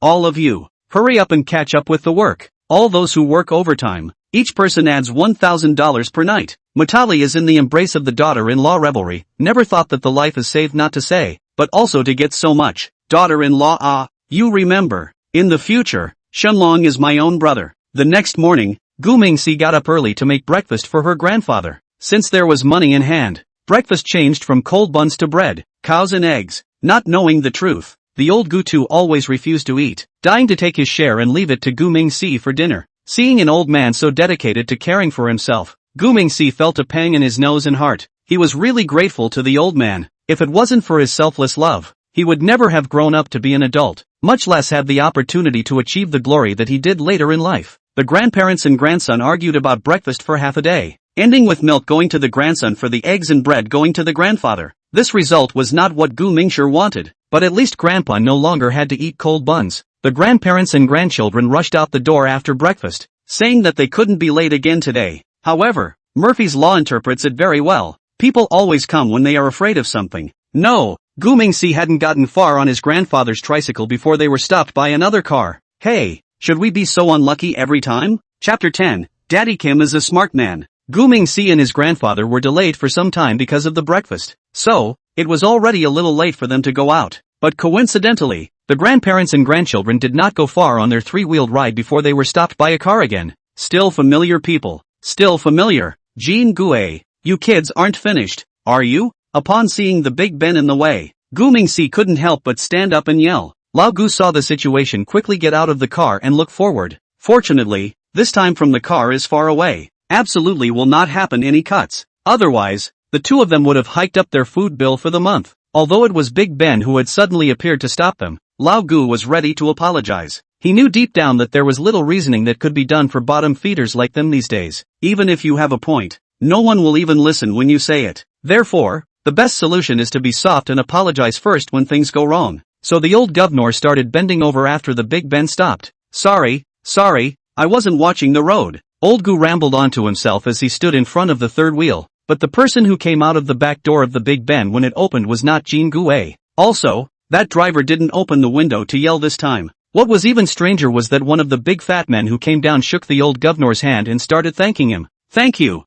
all of you. Hurry up and catch up with the work. All those who work overtime, each person adds $1,000 per night. Mutali is in the embrace of the daughter-in-law revelry. Never thought that the life is saved not to say, but also to get so much. Daughter-in-law, you remember, in the future, Shenlong is my own brother. The next morning, Gu Mingxi got up early to make breakfast for her grandfather. Since there was money in hand, breakfast changed from cold buns to bread, cows and eggs. Not knowing the truth, the old Gutu always refused to eat, dying to take his share and leave it to Gu Mingxi for dinner. Seeing an old man so dedicated to caring for himself, Gu Mingxi felt a pang in his nose and heart. He was really grateful to the old man. If it wasn't for his selfless love, he would never have grown up to be an adult, much less have the opportunity to achieve the glory that he did later in life. The grandparents and grandson argued about breakfast for half a day, ending with milk going to the grandson for the eggs and bread going to the grandfather. This result was not what Gu Mingxi wanted, but at least Grandpa no longer had to eat cold buns. The grandparents and grandchildren rushed out the door after breakfast, saying that they couldn't be late again today. However, Murphy's Law interprets it very well. People always come when they are afraid of something. No, Gu Mingxi hadn't gotten far on his grandfather's tricycle before they were stopped by another car. Hey, should we be so unlucky every time? Chapter 10, Daddy Kim is a smart man. Gu Mingxi and his grandfather were delayed for some time because of the breakfast, so it was already a little late for them to go out. But coincidentally, the grandparents and grandchildren did not go far on their three-wheeled ride before they were stopped by a car again. Still familiar people. Still familiar. Jean Gue, you kids aren't finished, are you? Upon seeing the Big Ben in the way, Gu Mingxi couldn't help but stand up and yell. Lao Gu saw the situation, quickly get out of the car and look forward. Fortunately, this time from the car is far away. Absolutely will not happen any cuts. Otherwise, the two of them would have hiked up their food bill for the month. Although it was Big Ben who had suddenly appeared to stop them, Lao Gu was ready to apologize. He knew deep down that there was little reasoning that could be done for bottom feeders like them these days. Even if you have a point, no one will even listen when you say it. Therefore, the best solution is to be soft and apologize first when things go wrong. So the old governor started bending over after the Big Ben stopped. Sorry, I wasn't watching the road. Old Gu rambled on to himself as he stood in front of the third wheel. But the person who came out of the back door of the Big Ben when it opened was not Jean Gue. Also, that driver didn't open the window to yell this time. What was even stranger was that one of the big fat men who came down shook the old governor's hand and started thanking him. Thank you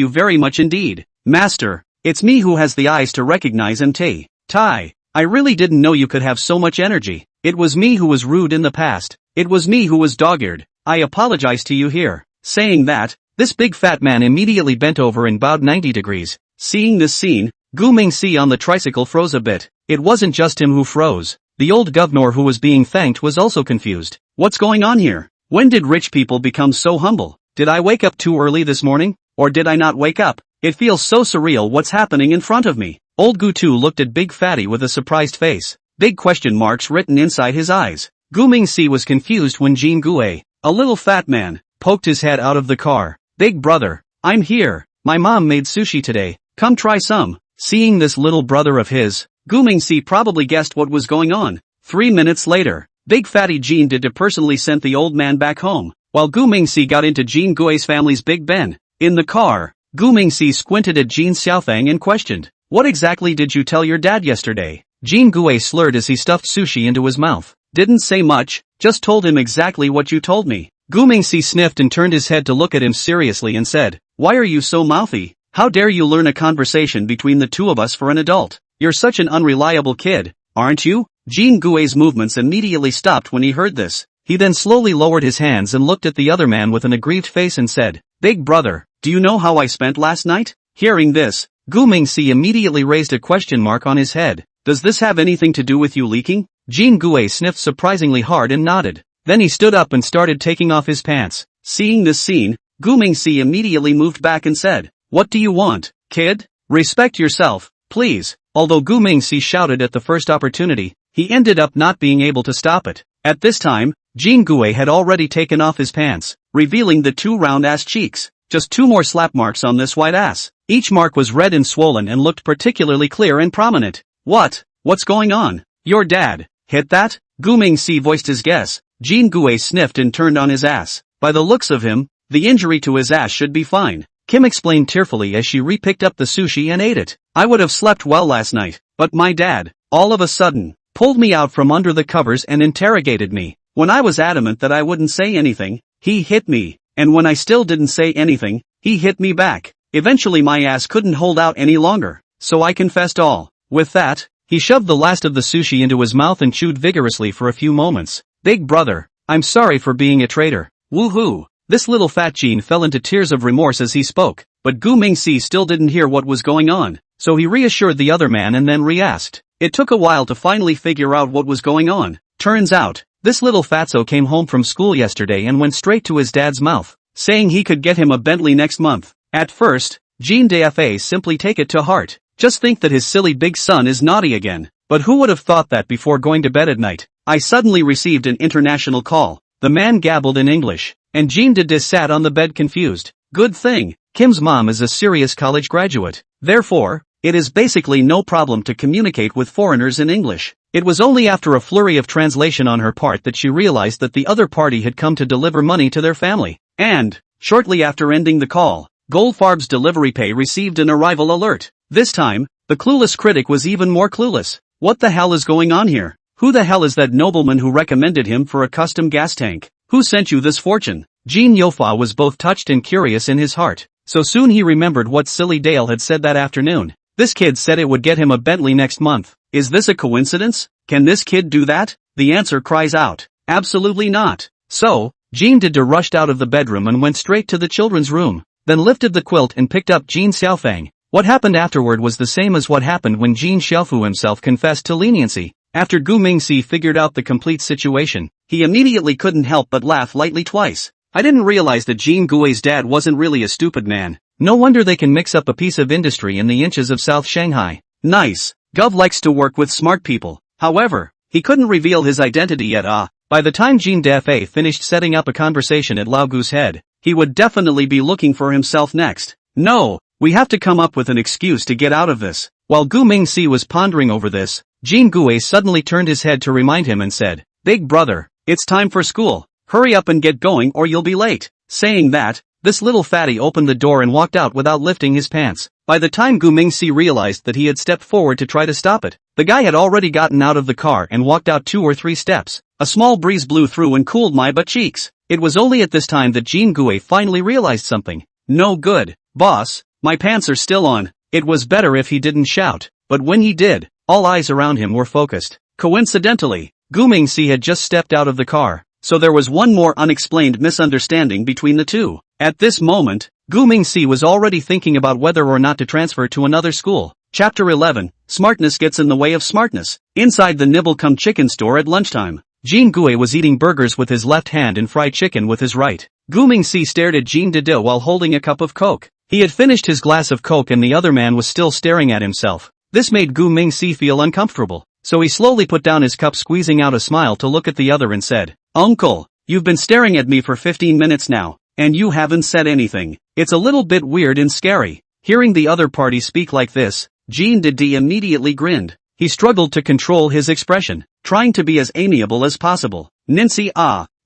very much indeed, master. It's me who has the eyes to recognize MT. Tai, I really didn't know you could have so much energy. It was me who was rude in the past. It was me who was dog-eared. I apologize to you here. Saying that, this big fat man immediately bent over and bowed 90 degrees. Seeing this scene, Gu Mingxi on the tricycle froze a bit. It wasn't just him who froze. The old governor who was being thanked was also confused. What's going on here? When did rich people become so humble? Did I wake up too early this morning? Or did I not wake up? It feels so surreal what's happening in front of me. Old Gutu looked at Big Fatty with a surprised face. Big question marks written inside his eyes. Gu Mingxi was confused when Jean Gue, a little fat man, poked his head out of the car. Big brother, I'm here. My mom made sushi today. Come try some. Seeing this little brother of his, Gu Mingxi probably guessed what was going on. 3 minutes later, Big Fatty Jean did personally sent the old man back home, while Gu Mingxi got into Jean Gue's family's Big Ben. In the car, Gu Mingxi squinted at Jean Xiaofang and questioned, what exactly did you tell your dad yesterday? Jean Gue slurred as he stuffed sushi into his mouth. Didn't say much, just told him exactly what you told me. Gu Mingxi sniffed and turned his head to look at him seriously and said, why are you so mouthy? How dare you learn a conversation between the two of us for an adult? You're such an unreliable kid, aren't you? Jean Gue's movements immediately stopped when he heard this. He then slowly lowered his hands and looked at the other man with an aggrieved face and said, Big brother, do you know how I spent last night? Hearing this, Gu Mingxi immediately raised a question mark on his head. Does this have anything to do with you leaking? Jean Gue sniffed surprisingly hard and nodded. Then he stood up and started taking off his pants. Seeing this scene, Gu Mingxi immediately moved back and said, what do you want, kid? Respect yourself, please. Although Gu Mingxi shouted at the first opportunity, he ended up not being able to stop it. At this time, Jean Gue had already taken off his pants, revealing the 2 round ass cheeks. Just 2 more slap marks on this white ass. Each mark was red and swollen and looked particularly clear and prominent. What's going on? Your dad hit that? Gu Mingxi voiced his guess. Jean Gue sniffed and turned on his ass. By the looks of him, the injury to his ass should be fine. Kim explained tearfully as she re-picked up the sushi and ate it. I would have slept well last night, but my dad, all of a sudden, pulled me out from under the covers and interrogated me. When I was adamant that I wouldn't say anything, he hit me, and when I still didn't say anything, he hit me back. Eventually my ass couldn't hold out any longer, so I confessed all. With that, he shoved the last of the sushi into his mouth and chewed vigorously for a few moments. Big brother, I'm sorry for being a traitor. Woohoo! This little fat Jean fell into tears of remorse as he spoke, but Gu Mingxi still didn't hear what was going on, so he reassured the other man and then re-asked. It took a while to finally figure out what was going on. Turns out, this little fatso came home from school yesterday and went straight to his dad's mouth, saying he could get him a Bentley next month. At first, Jean Dafa simply take it to heart. Just think that his silly big son is naughty again. But who would have thought that before going to bed at night? I suddenly received an international call. The man gabbled in English, and Jean Dada sat on the bed confused. Good thing, Kim's mom is a serious college graduate. Therefore, it is basically no problem to communicate with foreigners in English. It was only after a flurry of translation on her part that she realized that the other party had come to deliver money to their family. And, shortly after ending the call, Goldfarb's delivery pay received an arrival alert. This time, the clueless critic was even more clueless. What the hell is going on here? Who the hell is that nobleman who recommended him for a custom gas tank? Who sent you this fortune? Jean Yofa was both touched and curious in his heart. So soon he remembered what Silly Dale had said that afternoon. This kid said it would get him a Bentley next month. Is this a coincidence? Can this kid do that? The answer cries out. Absolutely not. So, Jean Dada rushed out of the bedroom and went straight to the children's room, then lifted the quilt and picked up Jean Xiaofang. What happened afterward was the same as what happened when Jean Xiaofu himself confessed to leniency. After Gu Mingxi figured out the complete situation, he immediately couldn't help but laugh lightly twice. I didn't realize that Jean Gui's dad wasn't really a stupid man. No wonder they can mix up a piece of industry in the inches of South Shanghai. Nice. Gov likes to work with smart people. However, he couldn't reveal his identity yet. By the time Jean Dafa finished setting up a conversation at Lao Gu's head, he would definitely be looking for himself next. No. We have to come up with an excuse to get out of this. While Gu Mingxi was pondering over this, Jean Gui suddenly turned his head to remind him and said, "Big brother, it's time for school. Hurry up and get going or you'll be late." Saying that, this little fatty opened the door and walked out without lifting his pants. By the time Gu Mingxi realized that he had stepped forward to try to stop it, the guy had already gotten out of the car and walked out 2 or 3 steps. A small breeze blew through and cooled my butt cheeks. It was only at this time that Jean Gui finally realized something. No good, boss. My pants are still on. It was better if he didn't shout, but when he did, all eyes around him were focused. Coincidentally, Gu Mingxi had just stepped out of the car, so there was one more unexplained misunderstanding between the two. At this moment, Gu Mingxi was already thinking about whether or not to transfer to another school. Chapter 11, Smartness Gets in the Way of Smartness. Inside the nibble-cum-chicken store at lunchtime, Jean Gui was eating burgers with his left hand and fried chicken with his right. Gu Mingxi stared at Jean Dada while holding a cup of Coke. He had finished his glass of Coke and the other man was still staring at himself. This made Gu Mingxi feel uncomfortable, so he slowly put down his cup, squeezing out a smile to look at the other and said, "Uncle, you've been staring at me for 15 minutes now, and you haven't said anything. It's a little bit weird and scary." Hearing the other party speak like this, Jean Dada immediately grinned. He struggled to control his expression, trying to be as amiable as possible. "Nincy,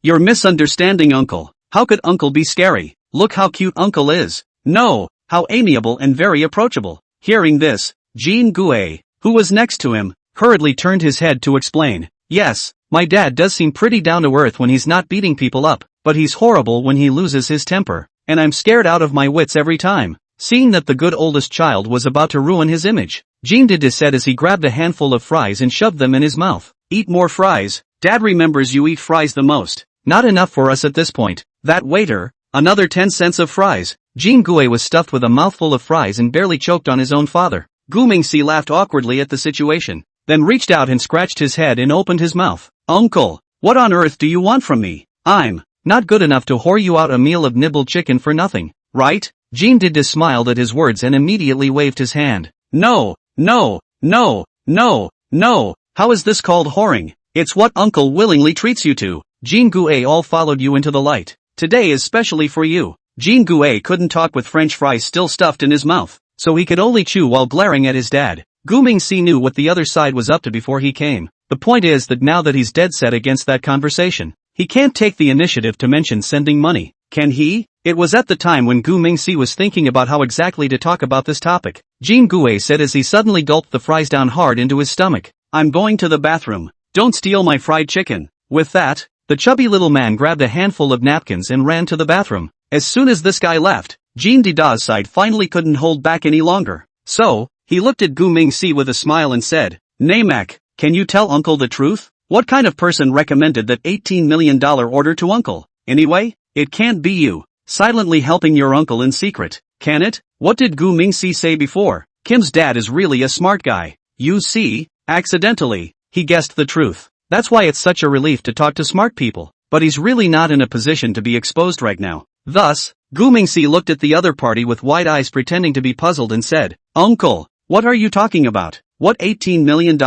you're misunderstanding Uncle. How could Uncle be scary? Look how cute Uncle is. No, how amiable and very approachable." Hearing this, Jean Gui, who was next to him, hurriedly turned his head to explain. "Yes, my dad does seem pretty down to earth when he's not beating people up, but he's horrible when he loses his temper, and I'm scared out of my wits every time." Seeing that the good oldest child was about to ruin his image, Jean Dada said as he grabbed a handful of fries and shoved them in his mouth. "Eat more fries. Dad remembers you eat fries the most." "Not enough for us at this point." "That waiter, another 10 cents of fries." Jean Gui was stuffed with a mouthful of fries and barely choked on his own father. Gu Mingxi laughed awkwardly at the situation, then reached out and scratched his head and opened his mouth. "Uncle, what on earth do you want from me? I'm not good enough to whore you out a meal of nibbled chicken for nothing, right?" Jean Dada smiled at his words and immediately waved his hand. "No, no, no, no, no. How is this called whoring? It's what Uncle willingly treats you to." Jean Gui all followed you into the light. "Today is specially for you." Jean Gui couldn't talk with French fries still stuffed in his mouth, so he could only chew while glaring at his dad. Gu Mingxi knew what the other side was up to before he came. The point is that now that he's dead set against that conversation, he can't take the initiative to mention sending money. Can he? It was at the time when Gu Mingxi was thinking about how exactly to talk about this topic. Jean Gui said as he suddenly gulped the fries down hard into his stomach. "I'm going to the bathroom. Don't steal my fried chicken." With that, the chubby little man grabbed a handful of napkins and ran to the bathroom. As soon as this guy left, Jean Dada's side finally couldn't hold back any longer. So, he looked at Gu Mingxi with a smile and said, "Namak, can you tell Uncle the truth? What kind of person recommended that $18 million order to Uncle? Anyway, It can't be you, silently helping your uncle in secret, can it? What did Gu Mingxi say before? Kim's dad is really a smart guy. You see, accidentally, he guessed the truth. That's why it's such a relief to talk to smart people. But he's really not in a position to be exposed right now. Thus, Gu Mingxi looked at the other party with wide eyes pretending to be puzzled and said, Uncle, what are you talking about? What $18 million?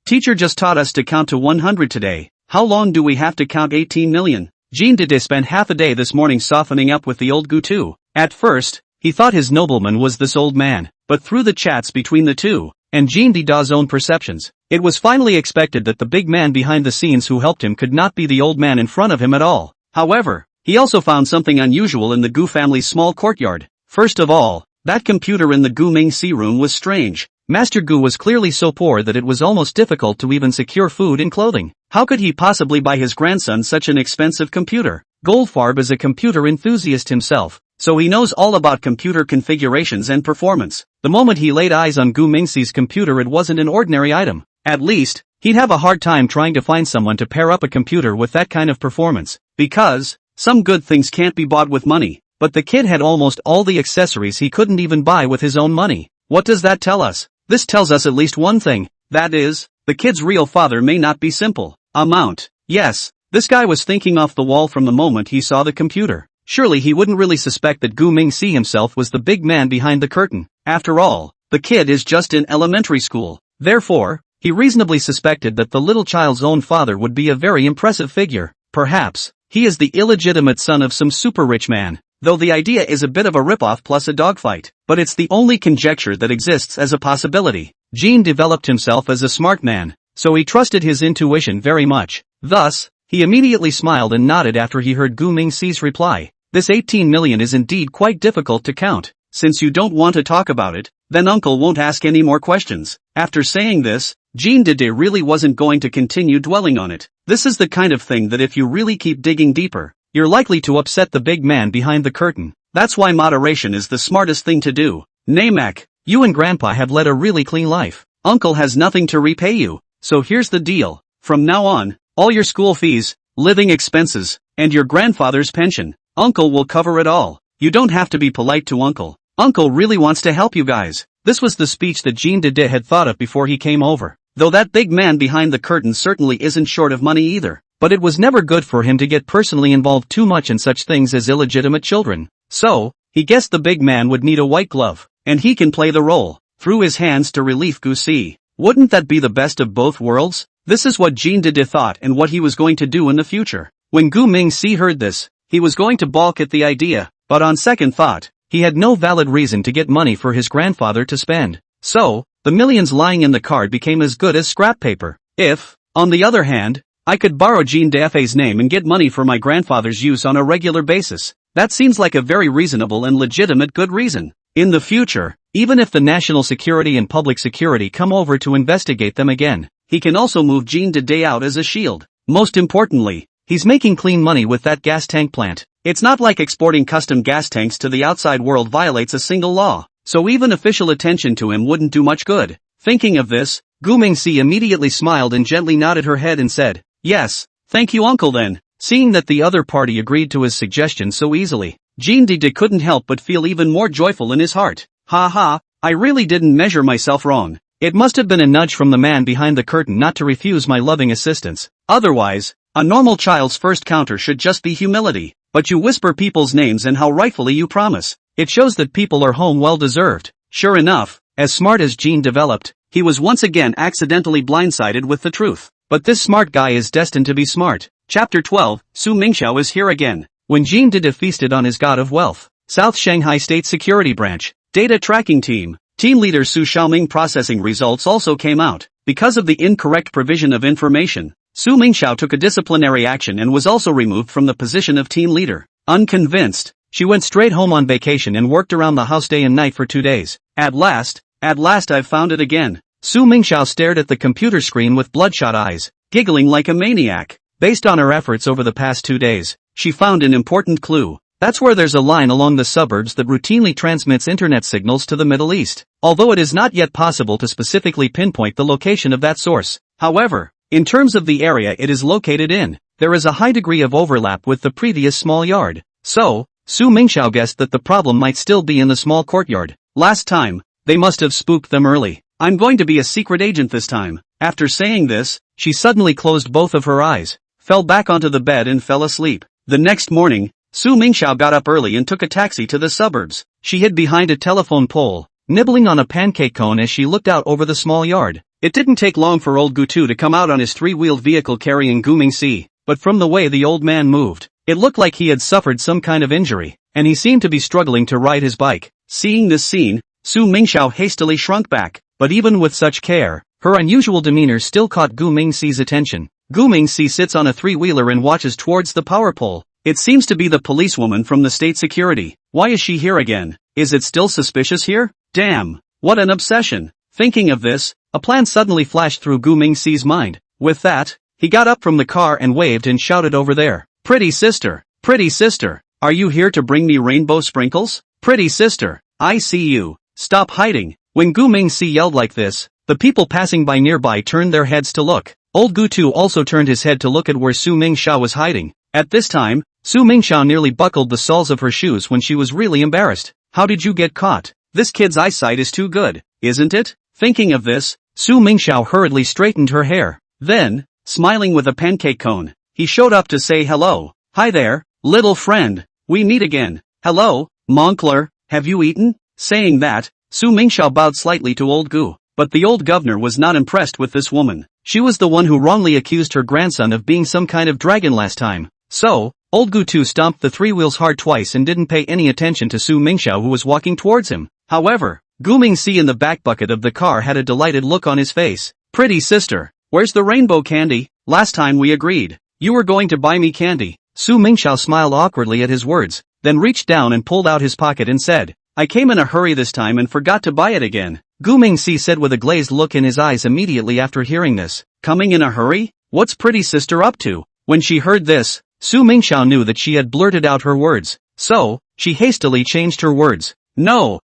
Teacher just taught us to count to 100 today. How long do we have to count 18 million? Jean Dede spent half a day this morning softening up with the old Gu too. At first, he thought his nobleman was this old man, but through the chats between the two, and Jean Dede's own perceptions, it was finally expected that the big man behind the scenes who helped him could not be the old man in front of him at all. However, he also found something unusual in the Gu family's small courtyard. First of all, that computer in the Gu Mingxi room was strange. Master Gu was clearly so poor that it was almost difficult to even secure food and clothing. How could he possibly buy his grandson such an expensive computer? Goldfarb is a computer enthusiast himself, so he knows all about computer configurations and performance. The moment he laid eyes on Gu Mingxi's computer, it wasn't an ordinary item. At least, he'd have a hard time trying to find someone to pair up a computer with that kind of performance, because some good things can't be bought with money. But the kid had almost all the accessories he couldn't even buy with his own money. What does that tell us? This tells us at least one thing, that is, the kid's real father may not be simple. Amount. Yes, this guy was thinking off the wall from the moment he saw the computer. Surely he wouldn't really suspect that Gu Mingxi himself was the big man behind the curtain. After all, the kid is just in elementary school. Therefore, he reasonably suspected that the little child's own father would be a very impressive figure. Perhaps, he is the illegitimate son of some super rich man. Though the idea is a bit of a ripoff plus a dogfight, but it's the only conjecture that exists as a possibility. Jean developed himself as a smart man, so he trusted his intuition very much. Thus, he immediately smiled and nodded after he heard Gu Mingxi's reply. This 18 million is indeed quite difficult to count. Since you don't want to talk about it, then uncle won't ask any more questions. After saying this, Jean Dede really wasn't going to continue dwelling on it. This is the kind of thing that if you really keep digging deeper, you're likely to upset the big man behind the curtain. That's why moderation is the smartest thing to do. Namek, you and Grandpa have led a really clean life. Uncle has nothing to repay you. So here's the deal. From now on, all your school fees, living expenses, and your grandfather's pension, Uncle will cover it all. You don't have to be polite to Uncle. Uncle really wants to help you guys. This was the speech that Jean Dede had thought of before he came over. Though that big man behind the curtain certainly isn't short of money either. But it was never good for him to get personally involved too much in such things as illegitimate children. So, he guessed the big man would need a white glove, and he can play the role, through his hands to relief Gu Si. Wouldn't that be the best of both worlds? This is what Jean Dede thought and what he was going to do in the future. When Gu Mingxi heard this, he was going to balk at the idea, but on second thought, he had no valid reason to get money for his grandfather to spend. So, the millions lying in the card became as good as scrap paper. If, on the other hand, I could borrow Jean Dede's name and get money for my grandfather's use on a regular basis, that seems like a very reasonable and legitimate good reason. In the future, even if the national security and public security come over to investigate them again, he can also move Jean Dede out as a shield. Most importantly, he's making clean money with that gas tank plant. It's not like exporting custom gas tanks to the outside world violates a single law, so even official attention to him wouldn't do much good. Thinking of this, Gu Mingxi immediately smiled and gently nodded her head and said, Yes, thank you uncle then. Seeing that the other party agreed to his suggestion so easily, Jean Dede couldn't help but feel even more joyful in his heart. Ha ha, I really didn't measure myself wrong. It must have been a nudge from the man behind the curtain not to refuse my loving assistance. Otherwise, a normal child's first counter should just be humility. But you whisper people's names and how rightfully you promise. It shows that people are home well deserved. Sure enough, as smart as Jean developed, he was once again accidentally blindsided with the truth. But this smart guy is destined to be smart. Chapter 12, Su Mingxiao is here again. When Jean Dede feasted on his god of wealth, South Shanghai State Security Branch, Data Tracking Team, Team Leader Su Xiaoming processing results also came out. Because of the incorrect provision of information, Su Mingxiao took a disciplinary action and was also removed from the position of team leader. Unconvinced, she went straight home on vacation and worked around the house day and night for 2 days. At last I've found it again. Su Mingxiao stared at the computer screen with bloodshot eyes, giggling like a maniac. Based on her efforts over the past 2 days, she found an important clue. That's where there's a line along the suburbs that routinely transmits internet signals to the Middle East. Although it is not yet possible to specifically pinpoint the location of that source. However, in terms of the area it is located in, there is a high degree of overlap with the previous small yard. So, Su Mingxiao guessed that the problem might still be in the small courtyard. Last time, they must have spooked them early. I'm going to be a secret agent this time. After saying this, she suddenly closed both of her eyes, fell back onto the bed and fell asleep. The next morning, Su Mingxiao got up early and took a taxi to the suburbs. She hid behind a telephone pole, nibbling on a pancake cone as she looked out over the small yard. It didn't take long for old Gutu to come out on his three-wheeled vehicle carrying Gu Mingxi, but from the way the old man moved, it looked like he had suffered some kind of injury, and he seemed to be struggling to ride his bike. Seeing this scene, Su Mingxiao hastily shrunk back, but even with such care, her unusual demeanor still caught Gu Mingxi's attention. Gu Mingxi sits on a three-wheeler and watches towards the power pole. It seems to be the policewoman from the state security. Why is she here again? Is it still suspicious here? Damn, what an obsession. Thinking of this, a plan suddenly flashed through Gu Mingxi's mind. With that, he got up from the car and waved and shouted over there. Pretty sister, are you here to bring me rainbow sprinkles? Pretty sister, I see you. Stop hiding. When Gu Mingxi yelled like this, the people passing by nearby turned their heads to look. Old Gutu also turned his head to look at where Su Mingxiao was hiding. At this time, Su Mingxiao nearly buckled the soles of her shoes when she was really embarrassed. How did you get caught? This kid's eyesight is too good, isn't it? Thinking of this, Su Mingxiao hurriedly straightened her hair. Then, smiling with a pancake cone, he showed up to say hello. Hi there, little friend. We meet again. Hello, Moncler, have you eaten? Saying that, Su Mingxiao bowed slightly to old Gu, but the old governor was not impressed with this woman. She was the one who wrongly accused her grandson of being some kind of dragon last time. So, old Gutu stomped the three wheels hard twice and didn't pay any attention to Su Mingxiao who was walking towards him. However, Gu Mingxi in the back bucket of the car had a delighted look on his face. Pretty sister, where's the rainbow candy? Last time we agreed. You were going to buy me candy. Su Mingxiao smiled awkwardly at his words, then reached down and pulled out his pocket and said, I came in a hurry this time and forgot to buy it again. Gu Mingxi said with a glazed look in his eyes immediately after hearing this. Coming in a hurry? What's pretty sister up to? When she heard this, Su Mingxiao knew that she had blurted out her words. So, she hastily changed her words. No,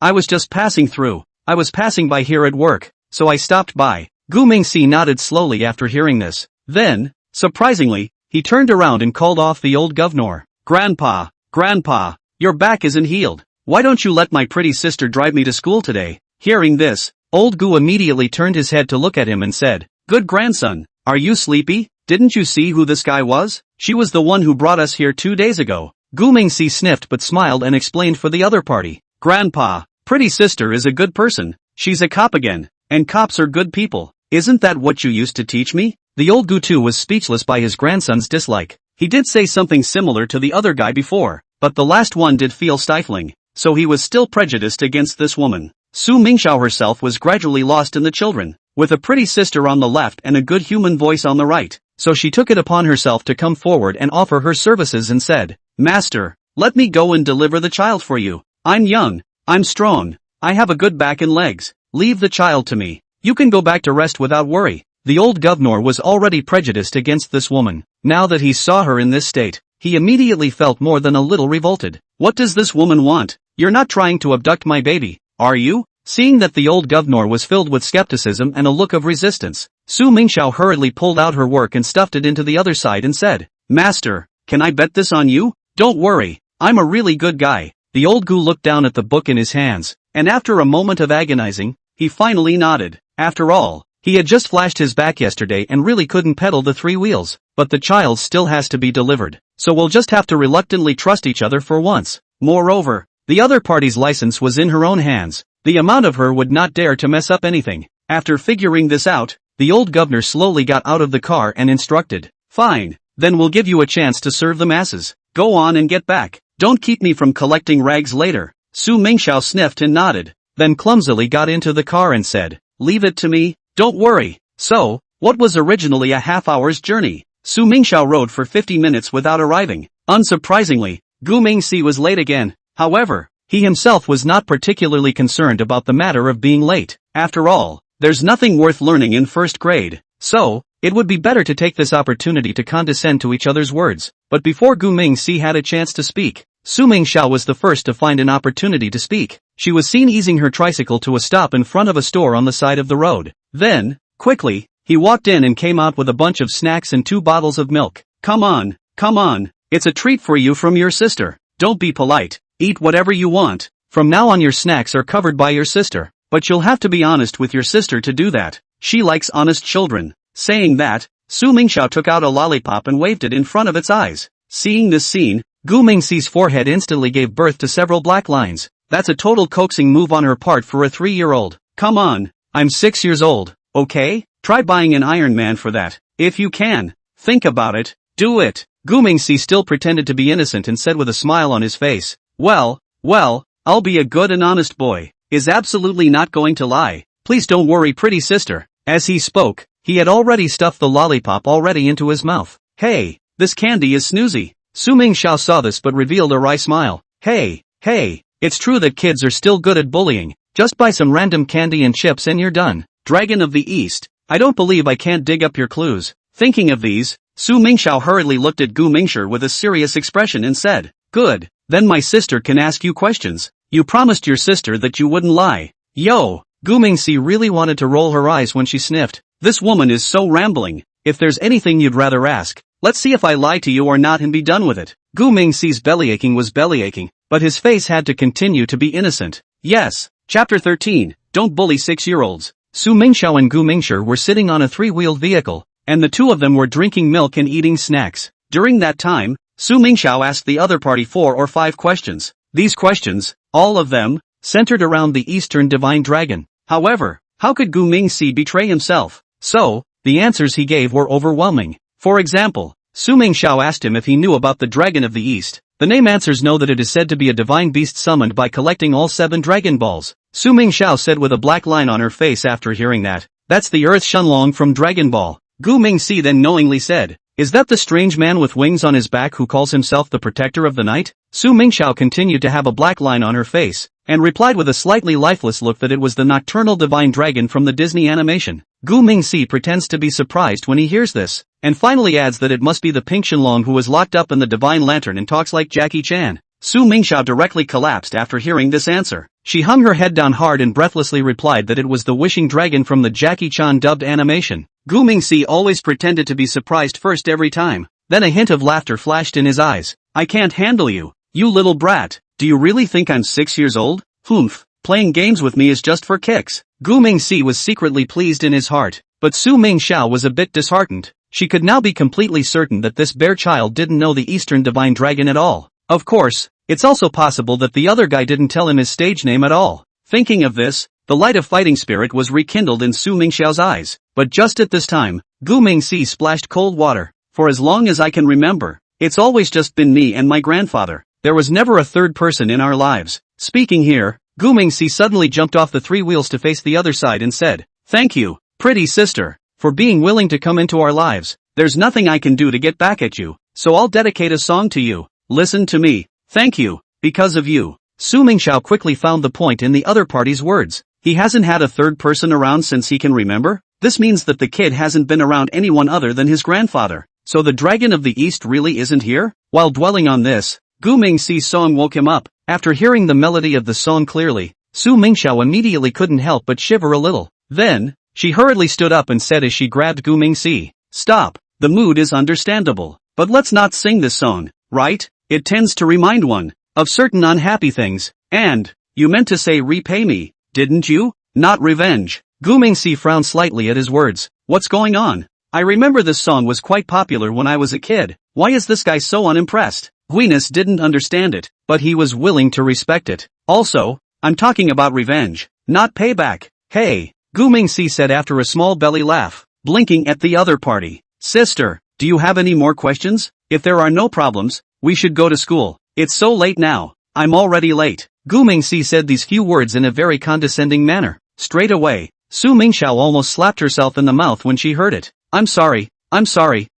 I was just passing through. I was passing by here at work, so I stopped by. Gu Mingxi nodded slowly after hearing this. Then, surprisingly, he turned around and called off the old governor. Grandpa, your back isn't healed. Why don't you let my pretty sister drive me to school today? Hearing this, old Gu immediately turned his head to look at him and said, Good grandson, are you sleepy? Didn't you see who this guy was? She was the one who brought us here 2 days ago. Gu Mingxi sniffed but smiled and explained for the other party. Grandpa, pretty sister is a good person. She's a cop again, and cops are good people. Isn't that what you used to teach me? The old Gutu was speechless by his grandson's dislike. He did say something similar to the other guy before, but the last one did feel stifling, so he was still prejudiced against this woman. Su Mingxiao herself was gradually lost in the children, with a pretty sister on the left and a good human voice on the right, so she took it upon herself to come forward and offer her services and said, Master, let me go and deliver the child for you. I'm young, I'm strong, I have a good back and legs. Leave the child to me. You can go back to rest without worry. The old governor was already prejudiced against this woman. Now that he saw her in this state, he immediately felt more than a little revolted. What does this woman want? You're not trying to abduct my baby, are you? Seeing that the old governor was filled with skepticism and a look of resistance, Su Mingxiao hurriedly pulled out her work and stuffed it into the other side and said, Master, can I bet this on you? Don't worry, I'm a really good guy. The old Gu looked down at the book in his hands, and after a moment of agonizing, he finally nodded. After all, he had just flashed his back yesterday and really couldn't pedal the 3 wheels, but the child still has to be delivered, so we'll just have to reluctantly trust each other for once. Moreover, the other party's license was in her own hands. The amount of her would not dare to mess up anything. After figuring this out, the old governor slowly got out of the car and instructed, Fine, then we'll give you a chance to serve the masses. Go on and get back. Don't keep me from collecting rags later. Su Mingxiao sniffed and nodded, then clumsily got into the car and said, Leave it to me, don't worry. So, what was originally a half-hour's journey, Su Mingxiao rode for 50 minutes without arriving. Unsurprisingly, Gu Mingxi was late again. However, he himself was not particularly concerned about the matter of being late. After all, there's nothing worth learning in first grade. So, it would be better to take this opportunity to condescend to each other's words. But before Gu Mingxi had a chance to speak, Su Mingxiao was the first to find an opportunity to speak. She was seen easing her tricycle to a stop in front of a store on the side of the road. Then, quickly, he walked in and came out with a bunch of snacks and 2 bottles of milk. Come on, It's a treat for you from your sister. Don't be polite. Eat whatever you want. From now on your snacks are covered by your sister. But you'll have to be honest with your sister to do that. She likes honest children. Saying that, Su Mingxiao took out a lollipop and waved it in front of its eyes. Seeing this scene, Gu Mingxi's forehead instantly gave birth to several black lines. That's a total coaxing move on her part for a 3-year-old. Come on, I'm 6 years old, okay? Try buying an Iron Man for that. If you can. Think about it. Do it. Gu Mingxi still pretended to be innocent and said with a smile on his face, well, I'll be a good and honest boy. Is absolutely not going to lie. Please don't worry, pretty sister. As he spoke, he had already stuffed the lollipop already into his mouth. Hey, this candy is snoozy. Su Mingxiao saw this but revealed a wry smile. Hey, it's true that kids are still good at bullying. Just buy some random candy and chips and you're done. Dragon of the East. I don't believe I can't dig up your clues. Thinking of these, Su Mingxiao hurriedly looked at Gu Mingshi with a serious expression and said, good, then my sister can ask you questions. You promised your sister that you wouldn't lie. Yo, Gu Mingxi really wanted to roll her eyes when she sniffed. This woman is so rambling. If there's anything you'd rather ask, let's see if I lie to you or not and be done with it. Gu Mingxi's bellyaching was bellyaching, but his face had to continue to be innocent. Yes. Chapter 13, Don't Bully 6-year-olds. Su Mingxiao and Gu Mingshi were sitting on a 3-wheeled vehicle, and the two of them were drinking milk and eating snacks. During that time, Su Mingxiao asked the other party 4 or 5 questions. These questions, all of them, centered around the Eastern Divine Dragon. However, how could Gu Mingxi betray himself? So, the answers he gave were overwhelming. For example, Su Mingxiao asked him if he knew about the Dragon of the East. The name answers know that it is said to be a divine beast summoned by collecting all 7 Dragon Balls. Su Mingxiao said with a black line on her face after hearing that, that's the Earth Shenlong from Dragon Ball. Gu Mingxi then knowingly said, is that the strange man with wings on his back who calls himself the protector of the night? Su Mingxiao continued to have a black line on her face, and replied with a slightly lifeless look that it was the nocturnal divine dragon from the Disney animation. Gu Mingxi pretends to be surprised when he hears this, and finally adds that it must be the pink Shenlong who was locked up in the divine lantern and talks like Jackie Chan. Su Mingxiao directly collapsed after hearing this answer. She hung her head down hard and breathlessly replied that it was the wishing dragon from the Jackie Chan dubbed animation. Gu Mingxi always pretended to be surprised first every time. Then a hint of laughter flashed in his eyes. I can't handle you, you little brat. Do you really think I'm 6 years old? Humph, playing games with me is just for kicks. Gu Mingxi was secretly pleased in his heart, but Su Mingxiao was a bit disheartened. She could now be completely certain that this bear child didn't know the Eastern Divine Dragon at all. Of course, it's also possible that the other guy didn't tell him his stage name at all. Thinking of this, the light of fighting spirit was rekindled in Su Mingxiao's eyes. But just at this time, Gu Mingxi splashed cold water. For as long as I can remember, it's always just been me and my grandfather. There was never a third person in our lives. Speaking here, Gu Mingxi suddenly jumped off the 3 wheels to face the other side and said, thank you, pretty sister, for being willing to come into our lives. There's nothing I can do to get back at you, so I'll dedicate a song to you. Listen to me. Thank you, because of you. Su Mingxiao quickly found the point in the other party's words. He hasn't had a third person around since he can remember? This means that the kid hasn't been around anyone other than his grandfather. So the Dragon of the East really isn't here? While dwelling on this, Gu Mingxi's song woke him up. After hearing the melody of the song clearly, Su Mingxiao immediately couldn't help but shiver a little. Then, she hurriedly stood up and said as she grabbed Gu Mingxi, stop, the mood is understandable. But let's not sing this song, right? It tends to remind one of certain unhappy things. And, you meant to say repay me, didn't you? Not revenge. Gu Mingxi frowned slightly at his words. What's going on? I remember this song was quite popular when I was a kid. Why is this guy so unimpressed? Guinness didn't understand it, but he was willing to respect it. Also, I'm talking about revenge, not payback. Hey, Gu Mingxi said after a small belly laugh, blinking at the other party. Sister, do you have any more questions? If there are no problems, we should go to school. It's so late now. I'm already late. Gu Mingxi said these few words in a very condescending manner. Straight away, Su Mingxiao almost slapped herself in the mouth when she heard it. I'm sorry.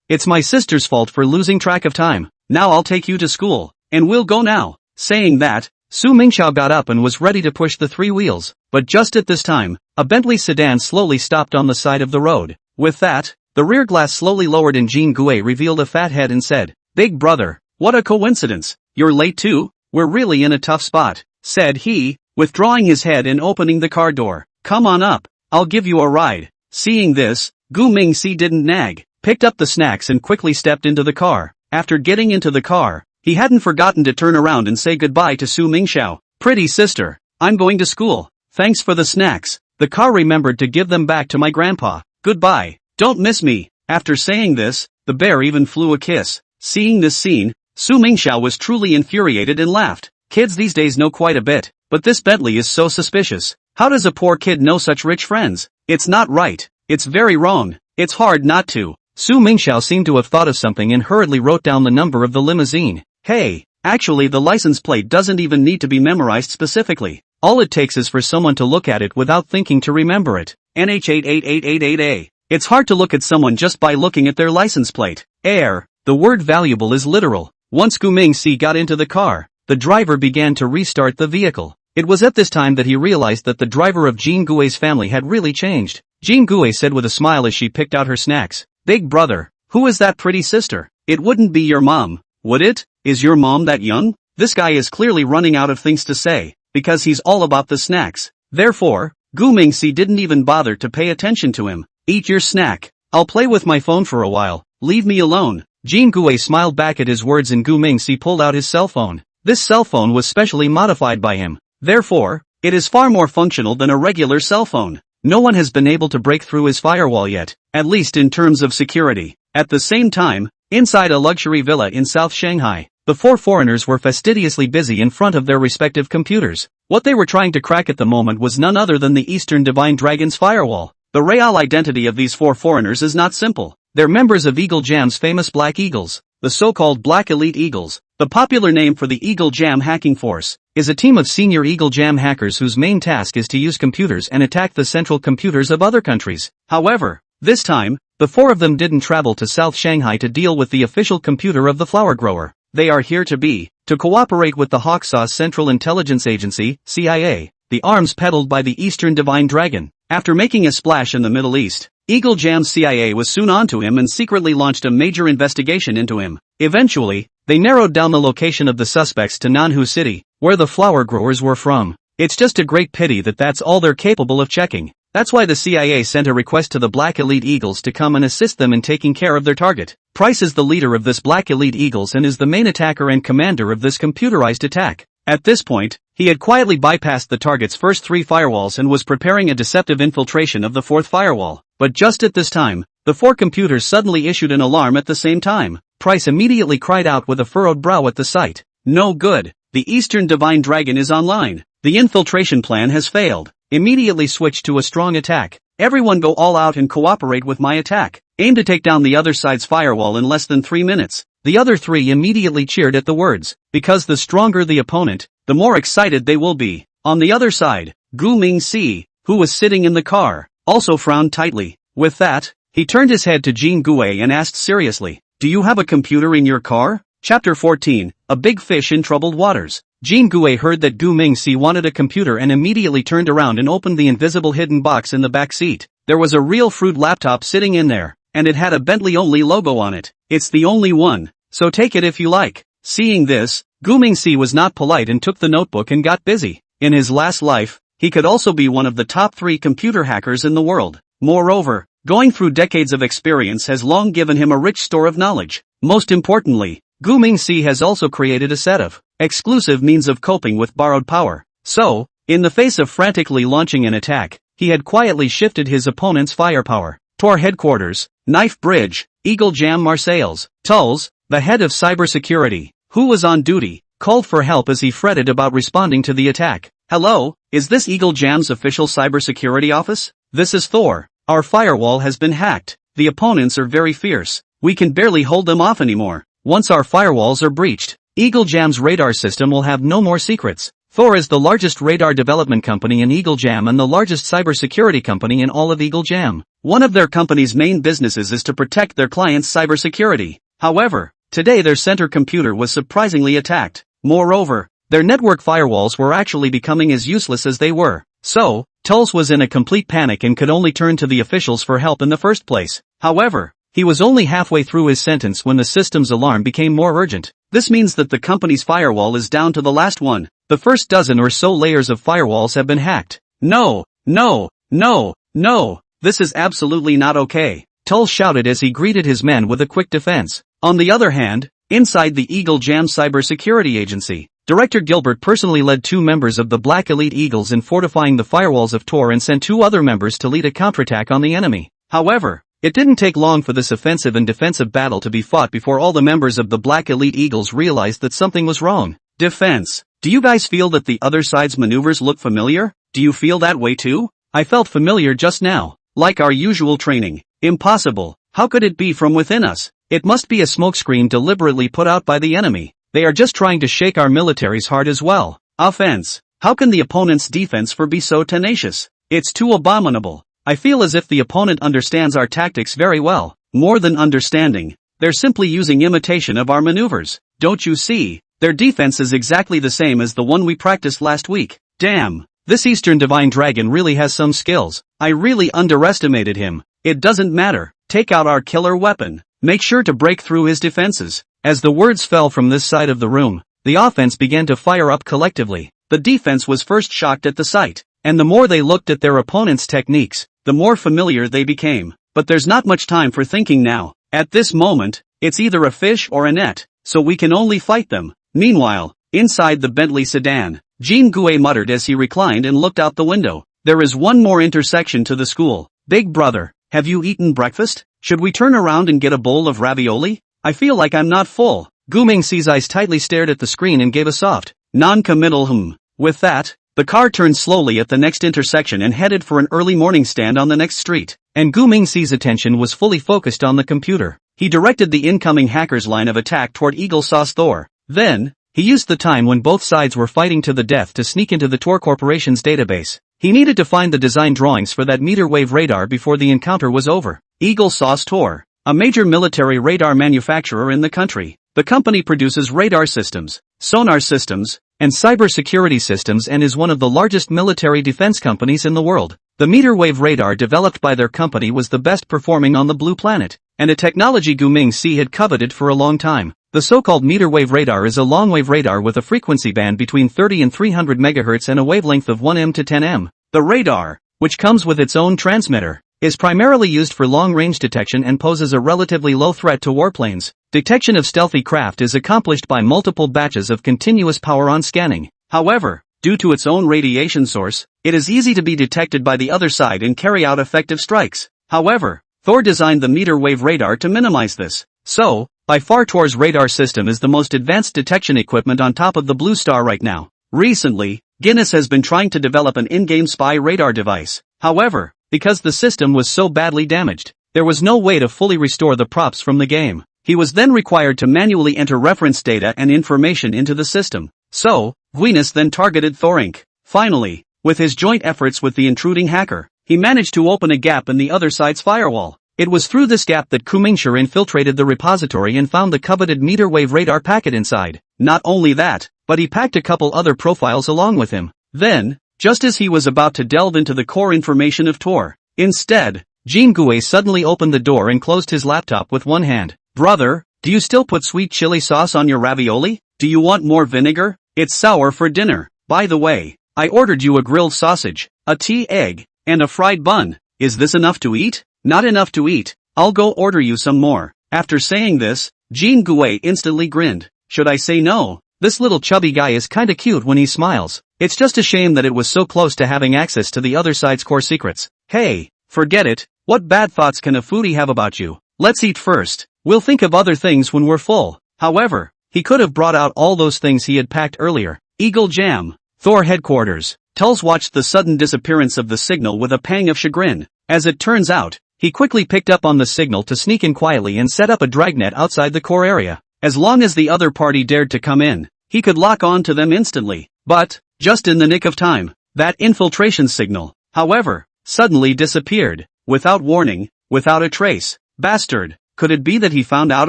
It's my sister's fault for losing track of time. Now I'll take you to school, and we'll go now. Saying that, Su Mingxiao got up and was ready to push the 3 wheels. But just at this time, a Bentley sedan slowly stopped on the side of the road. With that, the rear glass slowly lowered and Jean Gouet revealed a fat head and said, Big brother, what a coincidence. You're late too? We're really in a tough spot, said he, withdrawing his head and opening the car door. Come on up, I'll give you a ride. Seeing this, Gu Mingxi didn't nag, picked up the snacks and quickly stepped into the car. After getting into the car, he hadn't forgotten to turn around and say goodbye to Su Mingxiao. Pretty sister, I'm going to school. Thanks for the snacks. The car remembered to give them back to my grandpa. Goodbye. Don't miss me. After saying this, the bear even flew a kiss. Seeing this scene, Su Mingxiao was truly infuriated and laughed. Kids these days know quite a bit, but this Bentley is so suspicious. How does a poor kid know such rich friends? It's not right. It's very wrong. It's hard not to. Su Mingxiao seemed to have thought of something and hurriedly wrote down the number of the limousine. Hey, actually the license plate doesn't even need to be memorized specifically. All it takes is for someone to look at it without thinking to remember it. NH88888A. It's hard to look at someone just by looking at their license plate. Air. The word valuable is literal. Once Gu Mingxi got into the car, the driver began to restart the vehicle. It was at this time that he realized that the driver of Jean Gui's family had really changed. Jean Gui said with a smile as she picked out her snacks, "Big brother, who is that pretty sister? It wouldn't be your mom, would it? Is your mom that young?" This guy is clearly running out of things to say, because he's all about the snacks. Therefore, Gu Mingxi didn't even bother to pay attention to him. "Eat your snack. I'll play with my phone for a while. Leave me alone." Jean Gui smiled back at his words and Gu Mingxi pulled out his cell phone. This cell phone was specially modified by him. Therefore, it is far more functional than a regular cell phone. No one has been able to break through his firewall yet, at least in terms of security. At the same time, inside a luxury villa in South Shanghai, the four foreigners were fastidiously busy in front of their respective computers. What they were trying to crack at the moment was none other than the Eastern Divine Dragon's firewall. The real identity of these four foreigners is not simple. They're members of Eagle Jam's famous Black Eagles, the so-called Black Elite Eagles. The popular name for the Eagle Jam hacking force is a team of senior Eagle Jam hackers whose main task is to use computers and attack the central computers of other countries. However, this time, the four of them didn't travel to South Shanghai to deal with the official computer of the flower grower. They are here to cooperate with the Hawksaw's Central Intelligence Agency, CIA, the arms peddled by the Eastern Divine Dragon. After making a splash in the Middle East, Eagle Jam's CIA was soon onto him and secretly launched a major investigation into him. Eventually, they narrowed down the location of the suspects to Nanhu City, where the flower growers were from. It's just a great pity that that's all they're capable of checking. That's why the CIA sent a request to the Black Elite Eagles to come and assist them in taking care of their target. Price is the leader of this Black Elite Eagles and is the main attacker and commander of this computerized attack. At this point, he had quietly bypassed the target's first three firewalls and was preparing a deceptive infiltration of the fourth firewall. But just at this time, the four computers suddenly issued an alarm at the same time. Price immediately cried out with a furrowed brow at the sight. "No good. The Eastern Divine Dragon is online. The infiltration plan has failed. Immediately switch to a strong attack. Everyone go all out and cooperate with my attack. Aim to take down the other side's firewall in less than 3 minutes." The other three immediately cheered at the words, because the stronger the opponent, the more excited they will be. On the other side, Gu Mingxi, who was sitting in the car, also frowned tightly. With that, he turned his head to Jean Gui and asked seriously, "Do you have a computer in your car?" Chapter 14, A Big Fish in Troubled Waters. Jean Gui heard that Gu Mingxi wanted a computer and immediately turned around and opened the invisible hidden box in the back seat. There was a real fruit laptop sitting in there, and it had a Bentley-only logo on it. "It's the only one, so take it if you like." Seeing this, Gu Mingxi was not polite and took the notebook and got busy. In his last life, he could also be one of the top 3 computer hackers in the world. Moreover, going through decades of experience has long given him a rich store of knowledge. Most importantly, Gu Mingxi has also created a set of exclusive means of coping with borrowed power. So, in the face of frantically launching an attack, he had quietly shifted his opponent's firepower. Tor headquarters, Knife Bridge, Eagle Jam Marseilles, Tulls, the head of cybersecurity, who was on duty, called for help as he fretted about responding to the attack. "Hello, is this Eagle Jam's official cybersecurity office? This is Thor. Our firewall has been hacked. The opponents are very fierce. We can barely hold them off anymore. Once our firewalls are breached, Eagle Jam's radar system will have no more secrets." Thor is the largest radar development company in Eagle Jam and the largest cybersecurity company in all of Eagle Jam. One of their company's main businesses is to protect their clients' cybersecurity. However, today their center computer was surprisingly attacked. Moreover, their network firewalls were actually becoming as useless as they were. So, Tulls was in a complete panic and could only turn to the officials for help in the first place. However, he was only halfway through his sentence when the system's alarm became more urgent. This means that the company's firewall is down to the last one. The first dozen or so layers of firewalls have been hacked. No, no, no, no, this is absolutely not okay, Tull shouted as he greeted his men with a quick defense. On the other hand, Inside the Eagle Jam cybersecurity agency, Director Gilbert personally led 2 members of the Black Elite Eagles in fortifying the firewalls of Tor and sent 2 other members to lead a counterattack on the enemy. However, it didn't take long for this offensive and defensive battle to be fought before all the members of the Black Elite Eagles realized that something was wrong. Defense. Do you guys feel that the other side's maneuvers look familiar? Do you feel that way too? I felt familiar just now. Like our usual training. Impossible. How could it be from within us? It must be a smokescreen deliberately put out by the enemy. They are just trying to shake our military's heart as well. Offense. How can the opponent's defense be so tenacious? It's too abominable. I feel as if the opponent understands our tactics very well. More than understanding. They're simply using imitation of our maneuvers. Don't you see? Their defense is exactly the same as the one we practiced last week. Damn. This Eastern Divine Dragon really has some skills. I really underestimated him. It doesn't matter. Take out our killer weapon. Make sure to break through his defenses. As the words fell from this side of the room, the offense began to fire up collectively. The defense was first shocked at the sight, and the more they looked at their opponent's techniques, the more familiar they became. But there's not much time for thinking now. At this moment, it's either a fish or a net, so we can only fight them. Meanwhile, inside the Bentley sedan, Jean Gouet muttered as he reclined and looked out the window. There is one more intersection to the school. Big brother, have you eaten breakfast? Should we turn around and get a bowl of ravioli? I feel like I'm not full. Gu Mingxi's eyes tightly stared at the screen and gave a soft, non-committal With that, the car turned slowly at the next intersection and headed for an early morning stand on the next street, and Gu Mingxi's attention was fully focused on the computer. He directed the incoming hacker's line of attack toward Eagle Sauce Thor. Then, he used the time when both sides were fighting to the death to sneak into the Tor Corporation's database. He needed to find the design drawings for that meter wave radar before the encounter was over. Eagle Sauce Tor, a major military radar manufacturer in the country. The company produces radar systems, sonar systems, and cybersecurity systems and is one of the largest military defense companies in the world. The meter wave radar developed by their company was the best performing on the Blue Planet, and a technology Gu Mingxi had coveted for a long time. The so-called meter wave radar is a long-wave radar with a frequency band between 30 and 300 MHz and a wavelength of 1 m to 10 m. The radar, which comes with its own transmitter, is primarily used for long-range detection and poses a relatively low threat to warplanes. Detection of stealthy craft is accomplished by multiple batches of continuous power-on scanning. However, due to its own radiation source, it is easy to be detected by the other side and carry out effective strikes. However, Thor designed the meter wave radar to minimize this. So, by far Tor's radar system is the most advanced detection equipment on top of the Blue Star right now. Recently, Guinness has been trying to develop an in-game spy radar device. However, because the system was so badly damaged, there was no way to fully restore the props from the game. He was then required to manually enter reference data and information into the system. So, Guinness then targeted Thor Inc. Finally, with his joint efforts with the intruding hacker, he managed to open a gap in the other side's firewall. It was through this gap that Ku Mingxi infiltrated the repository and found the coveted meter wave radar packet inside. Not only that, but he packed a couple other profiles along with him. Then, just as he was about to delve into the core information of Tor, instead, Jean Gouet suddenly opened the door and closed his laptop with one hand. Brother, do you still put sweet chili sauce on your ravioli? Do you want more vinegar? It's sour for dinner. By the way, I ordered you a grilled sausage, a tea egg, and a fried bun. Is this enough to eat? Not enough to eat. I'll go order you some more. After saying this, Jean Gouet instantly grinned. Should I say no? This little chubby guy is kinda cute when he smiles. It's just a shame that it was so close to having access to the other side's core secrets. Hey, forget it. What bad thoughts can a foodie have about you? Let's eat first. We'll think of other things when we're full. However, he could have brought out all those things he had packed earlier. Eagle Jam. Thor headquarters. Tulls watched the sudden disappearance of the signal with a pang of chagrin. As it turns out, he quickly picked up on the signal to sneak in quietly and set up a dragnet outside the core area. As long as the other party dared to come in, he could lock on to them instantly. But, just in the nick of time, that infiltration signal, however, suddenly disappeared. Without warning, without a trace. Bastard, could it be that he found out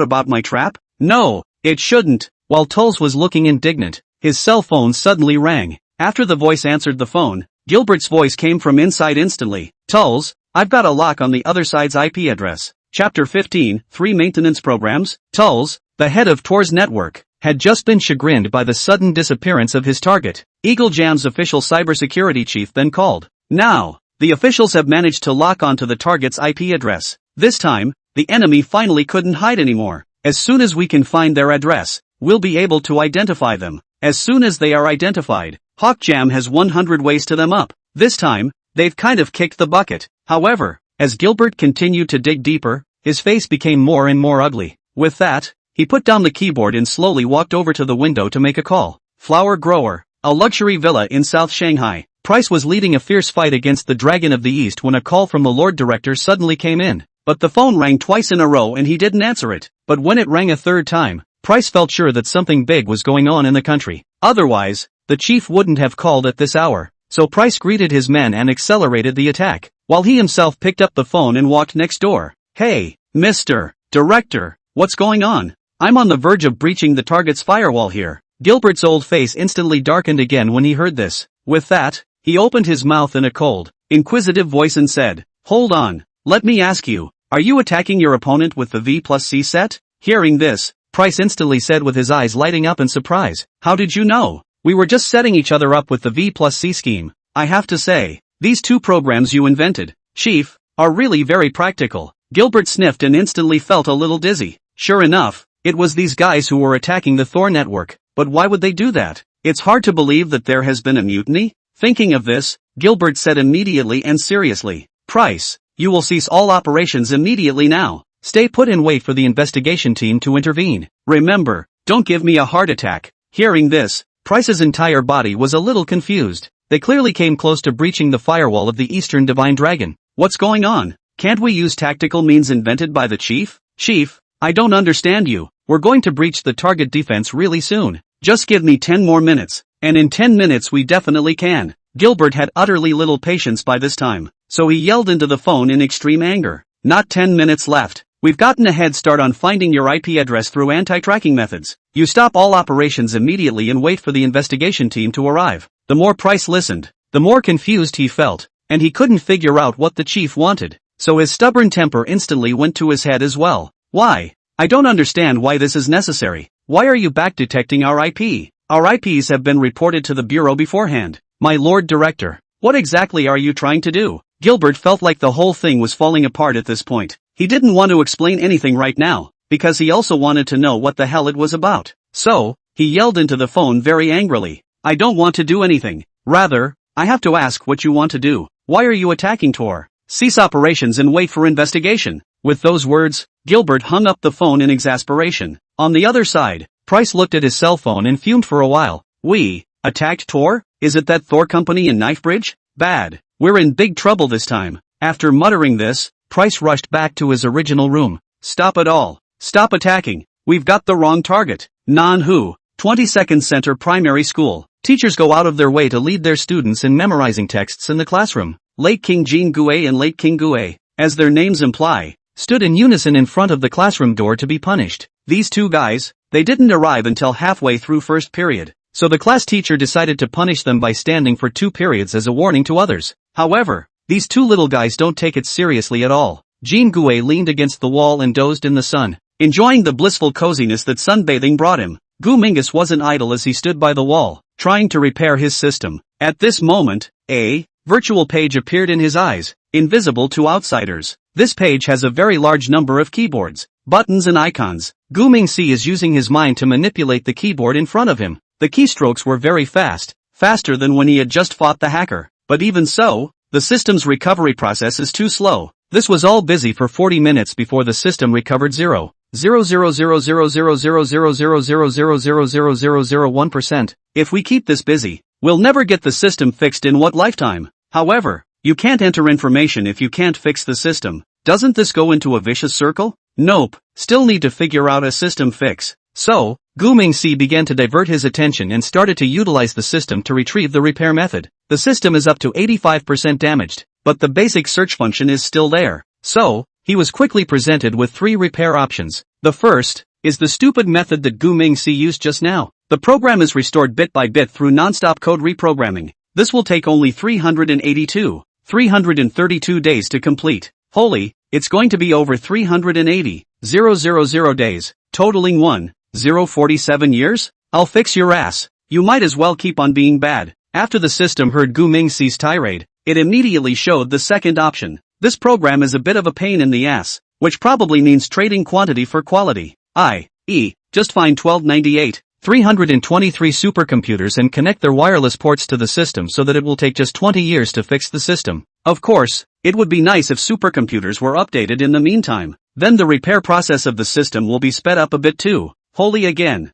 about my trap? No, it shouldn't. While Tulls was looking indignant, his cell phone suddenly rang. After the voice answered the phone, Gilbert's voice came from inside instantly. Tulls, I've got a lock on the other side's IP address. Chapter 15, 3 Maintenance Programs. Tulls, the head of Tor's network, had just been chagrined by the sudden disappearance of his target. Eagle Jam's official cybersecurity chief then called. Now, the officials have managed to lock onto the target's IP address. This time, the enemy finally couldn't hide anymore. As soon as we can find their address, we'll be able to identify them. As soon as they are identified, Hawkjam has 100 ways to them up. This time, they've kind of kicked the bucket. However, as Gilbert continued to dig deeper, his face became more and more ugly. With that, he put down the keyboard and slowly walked over to the window to make a call. Flower Grower, a luxury villa in South Shanghai. Price was leading a fierce fight against the Dragon of the East when a call from the Lord Director suddenly came in. But the phone rang twice in a row and he didn't answer it. But when it rang a third time, Price felt sure that something big was going on in the country. Otherwise, the chief wouldn't have called at this hour. So Price greeted his men and accelerated the attack, while he himself picked up the phone and walked next door. Hey, Mr. Director, what's going on? I'm on the verge of breaching the target's firewall here. Gilbert's old face instantly darkened again when he heard this. With that, he opened his mouth in a cold, inquisitive voice and said, "Hold on, let me ask you, are you attacking your opponent with the V+C set?" Hearing this, Price instantly said with his eyes lighting up in surprise, "How did you know? We were just setting each other up with the V+C scheme. I have to say, these two programs you invented, Chief, are really very practical." Gilbert sniffed and instantly felt a little dizzy. Sure enough, it was these guys who were attacking the Thor network, but why would they do that? It's hard to believe that there has been a mutiny. Thinking of this, Gilbert said immediately and seriously, "Price, you will cease all operations immediately now. Stay put and wait for the investigation team to intervene. Remember, don't give me a heart attack." Hearing this, Price's entire body was a little confused. They clearly came close to breaching the firewall of the Eastern Divine Dragon. What's going on? Can't we use tactical means invented by the chief? Chief, I don't understand you. We're going to breach the target defense really soon. Just give me 10 more minutes, and in 10 minutes we definitely can. Gilbert had utterly little patience by this time, so he yelled into the phone in extreme anger. Not 10 minutes left. We've gotten a head start on finding your IP address through anti-tracking methods. You stop all operations immediately and wait for the investigation team to arrive. The more Price listened, the more confused he felt, and he couldn't figure out what the chief wanted. So his stubborn temper instantly went to his head as well. Why? I don't understand why this is necessary. Why are you back detecting our IP? Our IPs have been reported to the Bureau beforehand. My Lord Director, what exactly are you trying to do? Gilbert felt like the whole thing was falling apart at this point. He didn't want to explain anything right now, because he also wanted to know what the hell it was about. So, he yelled into the phone very angrily. I don't want to do anything. Rather, I have to ask what you want to do. Why are you attacking Tor? Cease operations and wait for investigation. With those words, Gilbert hung up the phone in exasperation. On the other side, Price looked at his cell phone and fumed for a while. We attacked Tor? Is it that Thor company in Knifebridge? Bad. We're in big trouble this time. After muttering this, Price rushed back to his original room. Stop it all. Stop attacking. We've got the wrong target. Manhwa, 22nd Center Primary School. Teachers go out of their way to lead their students in memorizing texts in the classroom. Late King Jean Gue and Late King Gue, as their names imply, stood in unison in front of the classroom door to be punished. These two guys, they didn't arrive until halfway through first period, so the class teacher decided to punish them by standing for 2 periods as a warning to others. However, these two little guys don't take it seriously at all. Jean Gue leaned against the wall and dozed in the sun, enjoying the blissful coziness that sunbathing brought him. Gu Mingus wasn't idle as he stood by the wall, trying to repair his system. At this moment, a virtual page appeared in his eyes, invisible to outsiders. This page has a very large number of keyboards, buttons and icons. Gu Mingxi is using his mind to manipulate the keyboard in front of him. The keystrokes were very fast, faster than when he had just fought the hacker. But even so, the system's recovery process is too slow. This was all busy for 40 minutes before the system recovered 0.00000000000000001%. If we keep this busy, we'll never get the system fixed in what lifetime? However, you can't enter information if you can't fix the system. Doesn't this go into a vicious circle? Nope, still need to figure out a system fix. So, Gu Mingxi began to divert his attention and started to utilize the system to retrieve the repair method. The system is up to 85% damaged, but the basic search function is still there. So, he was quickly presented with 3 repair options. The first is the stupid method that Gu Mingxi used just now. The program is restored bit by bit through non-stop code reprogramming. This will take only 332 days to complete. Holy, it's going to be over 380,000 days, totaling 1,047 years? I'll fix your ass. You might as well keep on being bad. After the system heard Gu Mingxi's tirade, it immediately showed the second option. This program is a bit of a pain in the ass, which probably means trading quantity for quality. i.e., just find 1298, 323 supercomputers and connect their wireless ports to the system so that it will take just 20 years to fix the system. Of course, it would be nice if supercomputers were updated in the meantime. Then the repair process of the system will be sped up a bit too. Holy again.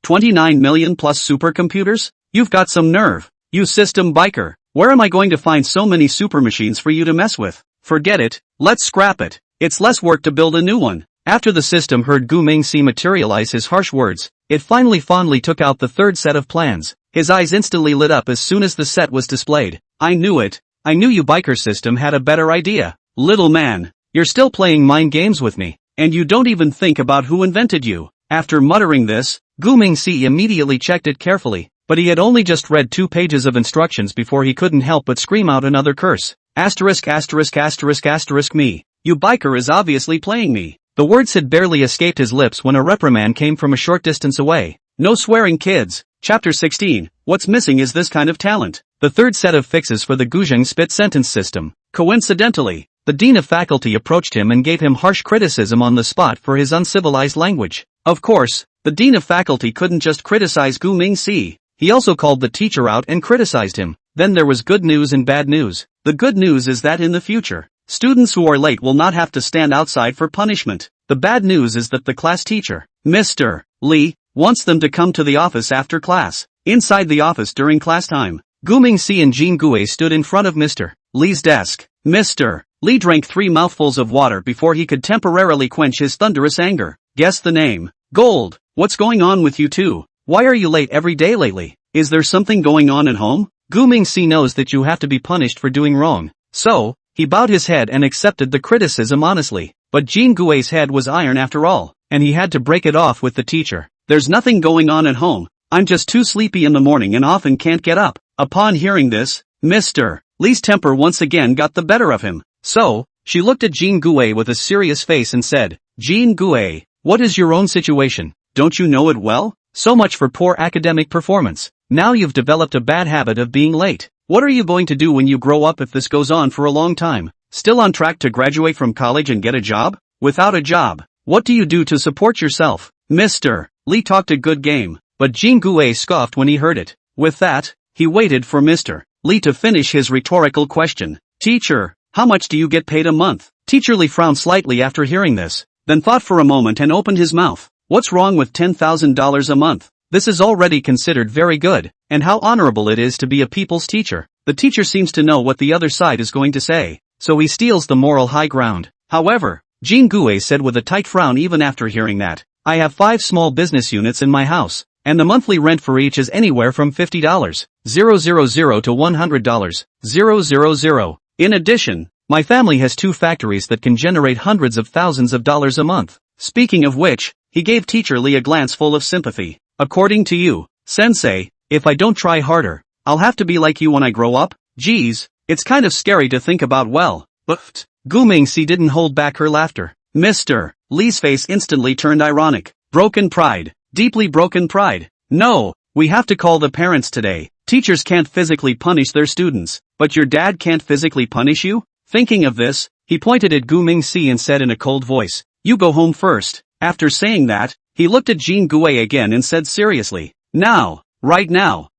29 million plus supercomputers? You've got some nerve. You system biker. Where am I going to find so many super machines for you to mess with? Forget it. Let's scrap it. It's less work to build a new one. After the system heard Gu Mingxi materialize his harsh words, it finally fondly took out the third set of plans. His eyes instantly lit up as soon as the set was displayed. I knew it. I knew you biker system had a better idea. Little man, you're still playing mind games with me, and you don't even think about who invented you. After muttering this, Gu Mingxi immediately checked it carefully, but he had only just read 2 pages of instructions before he couldn't help but scream out another curse. Asterisk asterisk asterisk asterisk me. You biker is obviously playing me. The words had barely escaped his lips when a reprimand came from a short distance away. No swearing, kids. Chapter 16. What's missing is this kind of talent. The third set of fixes for the Guzheng spit sentence system. Coincidentally, the dean of faculty approached him and gave him harsh criticism on the spot for his uncivilized language. Of course, the dean of faculty couldn't just criticize Gu Mingxi. He also called the teacher out and criticized him. Then there was good news and bad news. The good news is that in the future, students who are late will not have to stand outside for punishment. The bad news is that the class teacher, Mr. Li, wants them to come to the office after class. Inside the office during class time, Gu Mingxi and Jin Gue stood in front of Mr. Li's desk. Mr. Li drank 3 mouthfuls of water before he could temporarily quench his thunderous anger. Guess the name. Gold. What's going on with you two? Why are you late every day lately? Is there something going on at home? Gu Mingxi knows that you have to be punished for doing wrong. So, he bowed his head and accepted the criticism honestly. But Jin Gue's head was iron after all, and he had to break it off with the teacher. There's nothing going on at home. I'm just too sleepy in the morning and often can't get up. Upon hearing this, Mr. Li's temper once again got the better of him. So, she looked at Jin Gue with a serious face and said, Jin Gue, what is your own situation? Don't you know it well? So much for poor academic performance. Now you've developed a bad habit of being late. What are you going to do when you grow up if this goes on for a long time? Still on track to graduate from college and get a job? Without a job, what do you do to support yourself? Mr. Li talked a good game, but Jin Gue scoffed when he heard it. With that, he waited for Mr. Li to finish his rhetorical question. Teacher, how much do you get paid a month? Teacher Li frowned slightly after hearing this, then thought for a moment and opened his mouth. What's wrong with $10,000 a month? This is already considered very good, and how honorable it is to be a people's teacher. The teacher seems to know what the other side is going to say, so he steals the moral high ground. However, Jin Gue said with a tight frown even after hearing that, I have 5 small business units in my house, and the monthly rent for each is anywhere from $50, 000 to $100, 000. In addition, my family has 2 factories that can generate hundreds of thousands of dollars a month. Speaking of which, he gave Teacher Li a glance full of sympathy. According to you, Sensei, if I don't try harder, I'll have to be like you when I grow up? Geez, it's kind of scary to think about. Well, but Gu Mingxi didn't hold back her laughter. Mr. Li's face instantly turned ironic. Broken pride. Deeply broken pride. No, we have to call the parents today. Teachers can't physically punish their students, but your dad can't physically punish you? Thinking of this, he pointed at Gu Mingxi and said in a cold voice, you go home first. After saying that, he looked at Jin Gue again and said seriously, now, right now,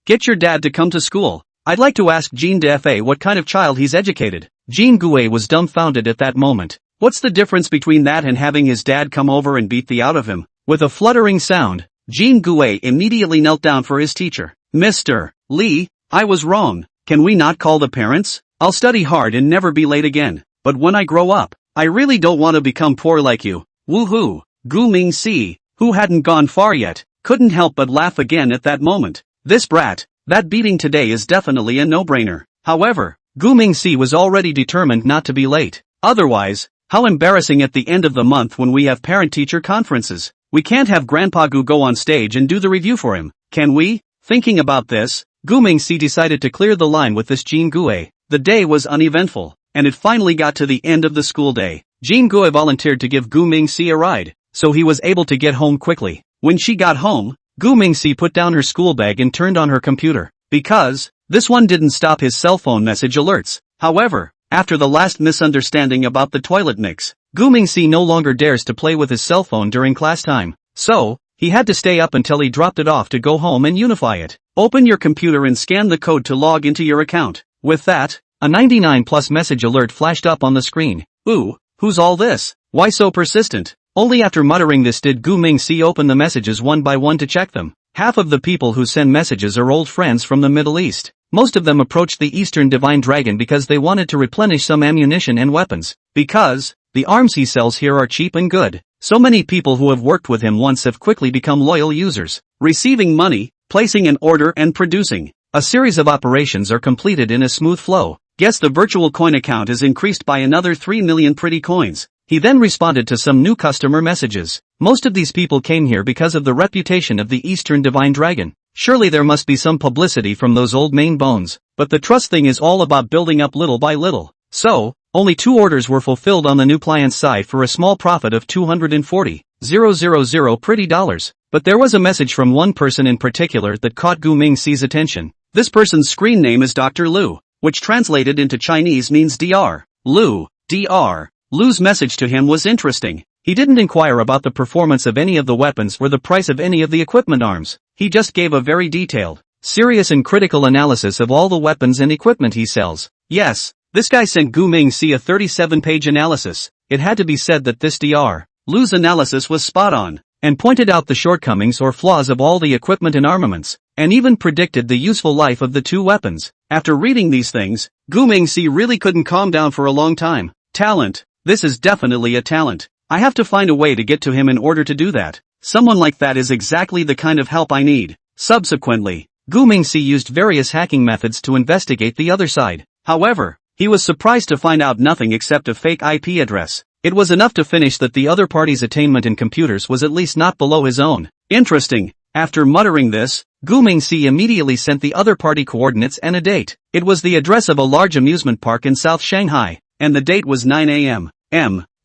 get your dad to come to school. I'd like to ask Jin Defa what kind of child he's educated. Jin Gue was dumbfounded at that moment. What's the difference between that and having his dad come over and beat the out of him? With a fluttering sound, Jin Gue immediately knelt down for his teacher. Mr. Li, I was wrong. Can we not call the parents? I'll study hard and never be late again. But when I grow up, I really don't want to become poor like you. Woohoo! Gu Mingxi, who hadn't gone far yet, couldn't help but laugh again at that moment. This brat, that beating today is definitely a no-brainer. However, Gu Mingxi was already determined not to be late. Otherwise, how embarrassing at the end of the month when we have parent-teacher conferences. We can't have Grandpa Gu go on stage and do the review for him, can we? Thinking about this, Gu Mingxi decided to clear the line with this Jin Gue. The day was uneventful, and it finally got to the end of the school day. Jin Gue volunteered to give Gu Mingxi a ride, so he was able to get home quickly. When she got home, Gu Mingxi put down her school bag and turned on her computer, because this one didn't stop his cell phone message alerts. However, after the last misunderstanding about the toilet mix, Gu Mingxi no longer dares to play with his cell phone during class time. So, he had to stay up until he dropped it off to go home and unify it. Open your computer and scan the code to log into your account. With that, a 99+ message alert flashed up on the screen. Ooh, who's all this? Why so persistent? Only after muttering this did Gu Mingxi open the messages one by one to check them. Half of the people who send messages are old friends from the Middle East. Most of them approached the Eastern Divine Dragon because they wanted to replenish some ammunition and weapons. Because the arms he sells here are cheap and good. So many people who have worked with him once have quickly become loyal users. Receiving money, placing an order and producing. A series of operations are completed in a smooth flow. Guess the virtual coin account is increased by another 3 million pretty coins. He then responded to some new customer messages. Most of these people came here because of the reputation of the Eastern Divine Dragon. Surely there must be some publicity from those old main bones. But the trust thing is all about building up little by little. So, only 2 orders were fulfilled on the new client's side for a small profit of 240,000 pretty dollars. But there was a message from one person in particular that caught Gu Mingxi's attention. This person's screen name is Dr. Lu, which translated into Chinese means Dr. Lu. Dr. Lu's message to him was interesting. He didn't inquire about the performance of any of the weapons or the price of any of the equipment arms. He just gave a very detailed, serious and critical analysis of all the weapons and equipment he sells. Yes, this guy sent Gu Mingxi a 37-page analysis. It had to be said that this Dr. Lu's analysis was spot on, and pointed out the shortcomings or flaws of all the equipment and armaments, and even predicted the useful life of the 2 weapons. After reading these things, Gu Mingxi really couldn't calm down for a long time. Talent. This is definitely a talent. I have to find a way to get to him in order to do that. Someone like that is exactly the kind of help I need. Subsequently, Gu Mingxi used various hacking methods to investigate the other side. However, he was surprised to find out nothing except a fake IP address. It was enough to finish that the other party's attainment in computers was at least not below his own. Interesting. After muttering this, Gu Mingxi immediately sent the other party coordinates and a date. It was the address of a large amusement park in South Shanghai, and the date was 9 a.m.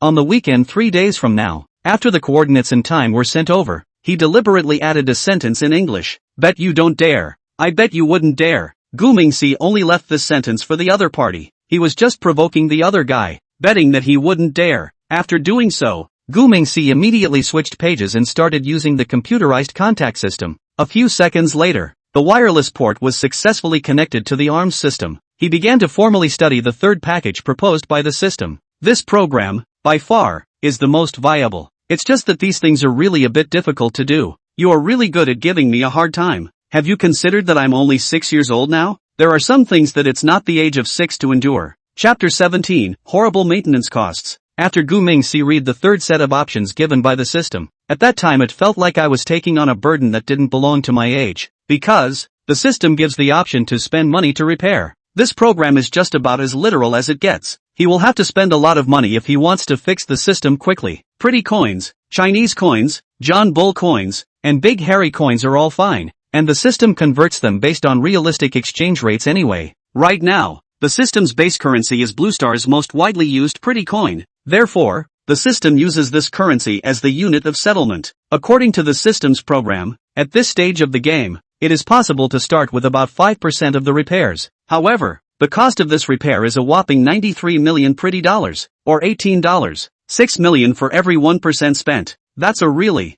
On the weekend 3 days from now. After the coordinates and time were sent over, he deliberately added a sentence in English. Bet you don't dare. I bet you wouldn't dare. Gu Mingxi only left this sentence for the other party. He was just provoking the other guy, betting that he wouldn't dare. After doing so, Gu Mingxi immediately switched pages and started using the computerized contact system. A few seconds later, the wireless port was successfully connected to the ARMS system. He began to formally study the third package proposed by the system. This program, by far, is the most viable. It's just that these things are really a bit difficult to do. You are really good at giving me a hard time. Have you considered that I'm only 6 years old now? There are some things that it's not the age of 6 to endure. Chapter 17, Horrible Maintenance Costs. After Gu Mingxi read the third set of options given by the system, at that time it felt like I was taking on a burden that didn't belong to my age. Because the system gives the option to spend money to repair. This program is just about as literal as it gets. He will have to spend a lot of money if he wants to fix the system quickly. Pretty coins, Chinese coins, John Bull coins, and Big Harry coins are all fine, and the system converts them based on realistic exchange rates anyway. Right now, the system's base currency is Bluestar's most widely used pretty coin. Therefore, the system uses this currency as the unit of settlement. According to the system's program, at this stage of the game, it is possible to start with about 5% of the repairs. However, the cost of this repair is a whopping 93 million pretty dollars, or $18. 6 million for every 1% spent. That's a really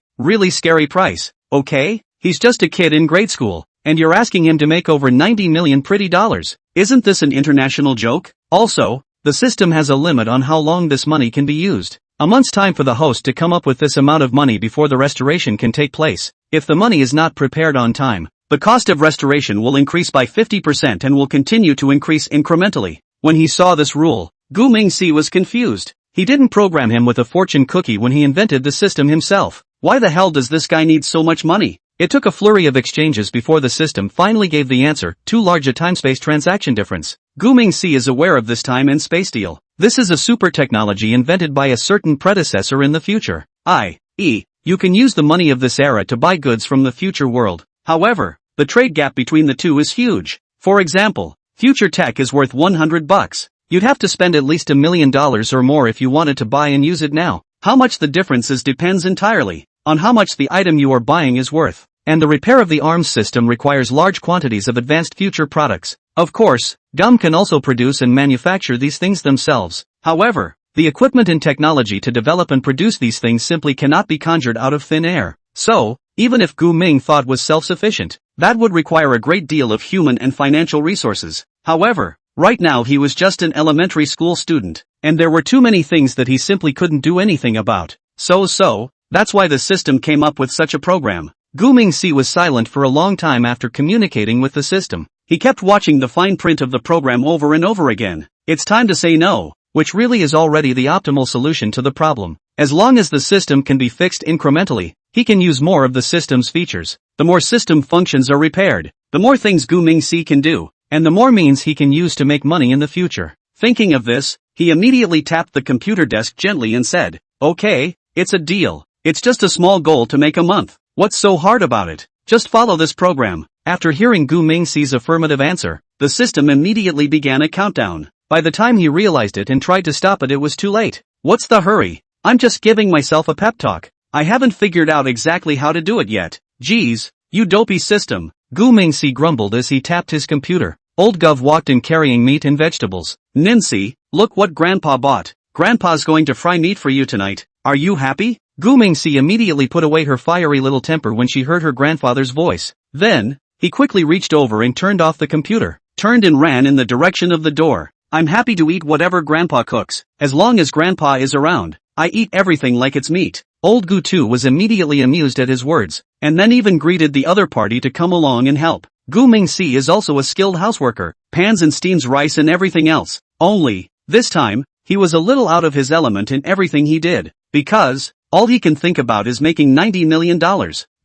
scary price, okay? He's just a kid in grade school, and you're asking him to make over 90 million pretty dollars. Isn't this an international joke? Also, the system has a limit on how long this money can be used. A month's time for the host to come up with this amount of money before the restoration can take place. If the money is not prepared on time, the cost of restoration will increase by 50% and will continue to increase incrementally. When he saw this rule, Gu Mingxi was confused. He didn't program him with a fortune cookie when he invented the system himself. Why the hell does this guy need so much money? It took a flurry of exchanges before the system finally gave the answer: too large a time-space transaction difference. Gu Mingxi is aware of this time and space deal. This is a super technology invented by a certain predecessor in the future. I.e., you can use the money of this era to buy goods from the future world. However, the trade gap between the two is huge. For example, future tech is worth $100. You'd have to spend at least $1 million or more if you wanted to buy and use it now. How much the difference is depends entirely on how much the item you are buying is worth. And the repair of the ARMS system requires large quantities of advanced future products. Of course, GUM can also produce and manufacture these things themselves. However, The equipment and technology to develop and produce these things simply cannot be conjured out of thin air. So, even if Gu Ming thought was self-sufficient, that would require a great deal of human and financial resources. However, right now he was just an elementary school student, and there were too many things that he simply couldn't do anything about. So, that's why the system came up with such a program. Gu Mingxi was silent for a long time after communicating with the system. He kept watching the fine print of the program over and over again. It's time to say no, which really is already the optimal solution to the problem. As long as the system can be fixed incrementally, he can use more of the system's features. The more system functions are repaired, the more things Gu Mingxi can do, and the more means he can use to make money in the future. Thinking of this, he immediately tapped the computer desk gently and said, "Okay, it's a deal. It's just a small goal to make a month. What's so hard about it? Just follow this program." After hearing Gu Mingxi's affirmative answer, the system immediately began a countdown. By the time he realized it and tried to stop it, it was too late. What's the hurry? I'm just giving myself a pep talk. I haven't figured out exactly how to do it yet. Geez, you dopey system. Gu Mingxi grumbled as he tapped his computer. Old Gov walked in carrying meat and vegetables. "Nincy, look what Grandpa bought. Grandpa's going to fry meat for you tonight. Are you happy?" Gu Mingxi immediately put away her fiery little temper when she heard her grandfather's voice. Then, he quickly reached over and turned off the computer, turned and ran in the direction of the door. "I'm happy to eat whatever Grandpa cooks, as long as Grandpa is around. I eat everything like it's meat." Old Gu too was immediately amused at his words, and then even greeted the other party to come along and help. Gu Mingxi is also a skilled houseworker, pans and steams rice and everything else. Only, this time, he was a little out of his element in everything he did, because all he can think about is making $90 million.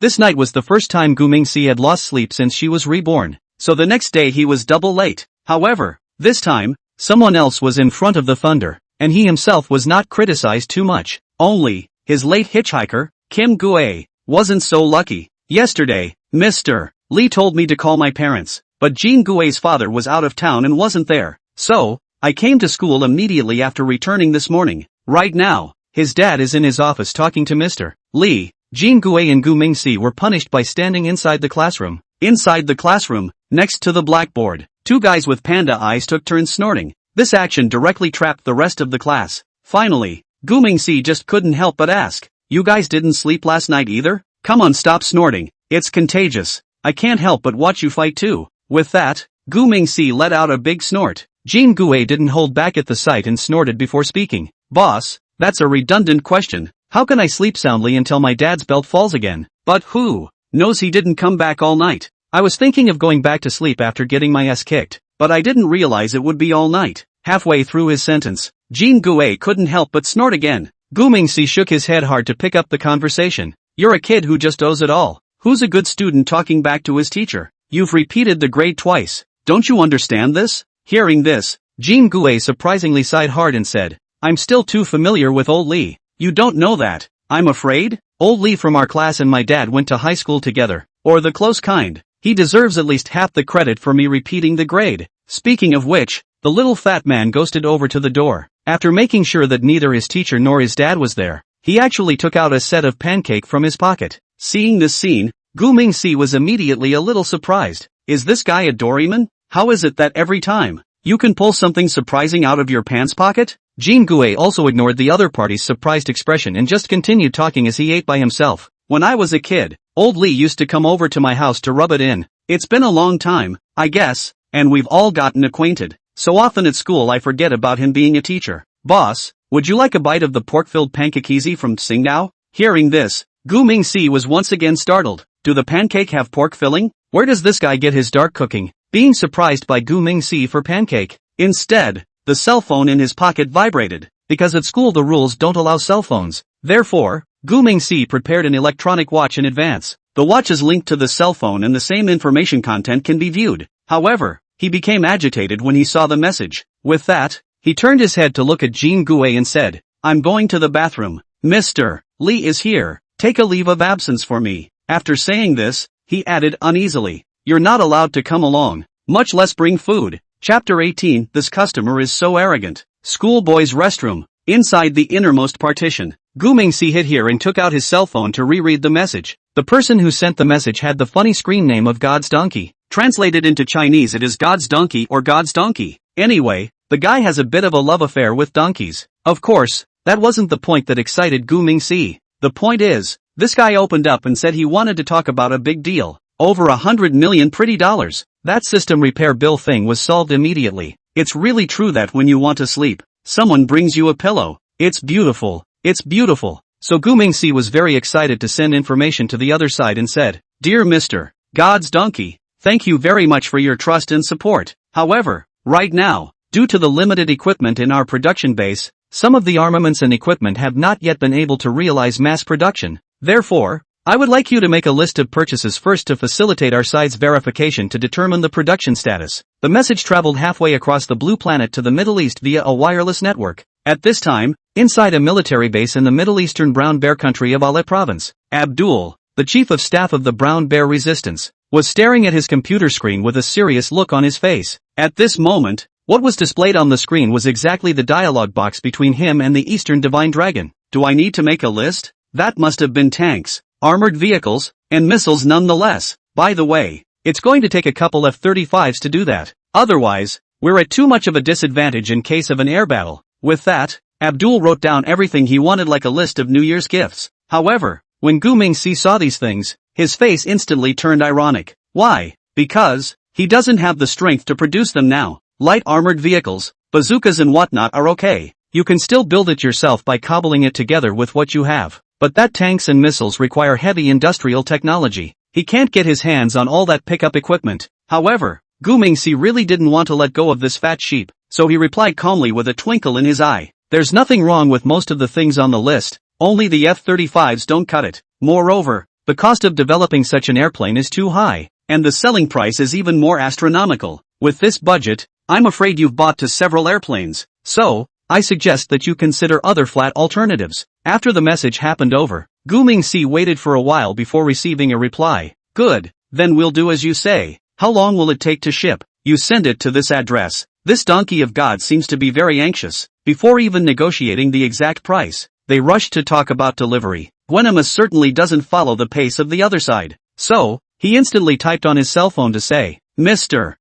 This night was the first time Gu Mingxi had lost sleep since she was reborn, so the next day he was double late. However, this time, someone else was in front of the thunder, and he himself was not criticized too much. Only, his late hitchhiker, Kim Gue, wasn't so lucky. "Yesterday, Mr. Lee told me to call my parents, but Jean Gue's father was out of town and wasn't there. So, I came to school immediately after returning this morning. Right now, his dad is in his office talking to Mr. Lee." Jean Gue and Gu Mingxi were punished by standing inside the classroom. Inside the classroom, next to the blackboard, two guys with panda eyes took turns snorting. This action directly trapped the rest of the class. Finally, Gu Mingxi just couldn't help but ask, "You guys didn't sleep last night either? Come on, stop snorting. It's contagious. I can't help but watch you fight too." With that, Gu Mingxi let out a big snort. Jean Gue didn't hold back at the sight and snorted before speaking. "Boss, that's a redundant question. How can I sleep soundly until my dad's belt falls again? But who knows, he didn't come back all night. I was thinking of going back to sleep after getting my ass kicked, but I didn't realize it would be all night." Halfway through his sentence, Jean Gue couldn't help but snort again. Gu Mingxi shook his head hard to pick up the conversation. "You're a kid who just owes it all. Who's a good student talking back to his teacher? You've repeated the grade twice. Don't you understand this?" Hearing this, Jean Gue surprisingly sighed hard and said, "I'm still too familiar with old Lee. You don't know that, I'm afraid? Old Lee from our class and my dad went to high school together, or the close kind. He deserves at least half the credit for me repeating the grade." Speaking of which, the little fat man ghosted over to the door. After making sure that neither his teacher nor his dad was there, he actually took out a set of pancake from his pocket. Seeing this scene, Gu Mingxi was immediately a little surprised. Is this guy a Doraemon? How is it that every time you can pull something surprising out of your pants pocket? Jean Gue also ignored the other party's surprised expression and just continued talking as he ate by himself. "When I was a kid, old Lee used to come over to my house to rub it in. It's been a long time, I guess, and we've all gotten acquainted. So often at school I forget about him being a teacher. Boss, would you like a bite of the pork-filled pancake from Tsingtao?" Hearing this, Gu Mingxi was once again startled. Do the pancake have pork filling? Where does this guy get his dark cooking? Being surprised by Gu Mingxi for pancake. Instead, the cell phone in his pocket vibrated, because at school the rules don't allow cell phones. Therefore, Gu Mingxi prepared an electronic watch in advance. The watch is linked to the cell phone and the same information content can be viewed. However, he became agitated when he saw the message. With that, he turned his head to look at Jean Gue and said, "I'm going to the bathroom. Mr. Lee is here. Take a leave of absence for me." After saying this, he added uneasily, "You're not allowed to come along, much less bring food." Chapter 18. This customer is so arrogant. Schoolboy's restroom. Inside the innermost partition, Gu Mingxi hid here and took out his cell phone to reread the message. The person who sent the message had the funny screen name of God's Donkey. Translated into Chinese, it is God's Donkey or God's Donkey. Anyway, The guy has a bit of a love affair with donkeys. Of course, that wasn't the point that excited Gu Mingxi. The point is, this guy opened up and said he wanted to talk about a big deal. Over $100 million pretty dollars. That system repair bill thing was solved immediately. It's really true that when you want to sleep, someone brings you a pillow. It's beautiful. It's beautiful. So Gu Mingxi was very excited to send information to the other side and said, "Dear Mr. God's Donkey, thank you very much for your trust and support. However, right now, due to the limited equipment in our production base, some of the armaments and equipment have not yet been able to realize mass production. Therefore, I would like you to make a list of purchases first to facilitate our side's verification to determine the production status." The message traveled halfway across the blue planet to the Middle East via a wireless network. At this time, inside a military base in the Middle Eastern Brown Bear country of Ale province, Abdul, the chief of staff of the Brown Bear resistance, was staring at his computer screen with a serious look on his face. At this moment, what was displayed on the screen was exactly the dialogue box between him and the Eastern Divine Dragon. Do I need to make a list? That must have been tanks, armored vehicles, and missiles nonetheless. By the way, it's going to take a couple F-35s to do that. Otherwise, we're at too much of a disadvantage in case of an air battle. With that, Abdul wrote down everything he wanted like a list of New Year's gifts. However, when Gu Mingxi saw these things, his face instantly turned ironic. Why? Because he doesn't have the strength to produce them now. Light armored vehicles, bazookas and whatnot are okay. You can still build it yourself by cobbling it together with what you have. But that tanks and missiles require heavy industrial technology. He can't get his hands on all that pickup equipment. However, Gu Mingxi really didn't want to let go of this fat sheep, so he replied calmly with a twinkle in his eye. There's nothing wrong with most of the things on the list, only the F-35s don't cut it. Moreover, the cost of developing such an airplane is too high, and the selling price is even more astronomical. With this budget, I'm afraid you've bought to several airplanes, so I suggest that you consider other flat alternatives. After the message happened over, Gu Mingxi waited for a while before receiving a reply. Good, then we'll do as you say. How long will it take to ship? You send it to this address. This donkey of God seems to be very anxious. Before even negotiating the exact price, they rushed to talk about delivery. Guenema certainly doesn't follow the pace of the other side. So, he instantly typed on his cell phone to say, Mr.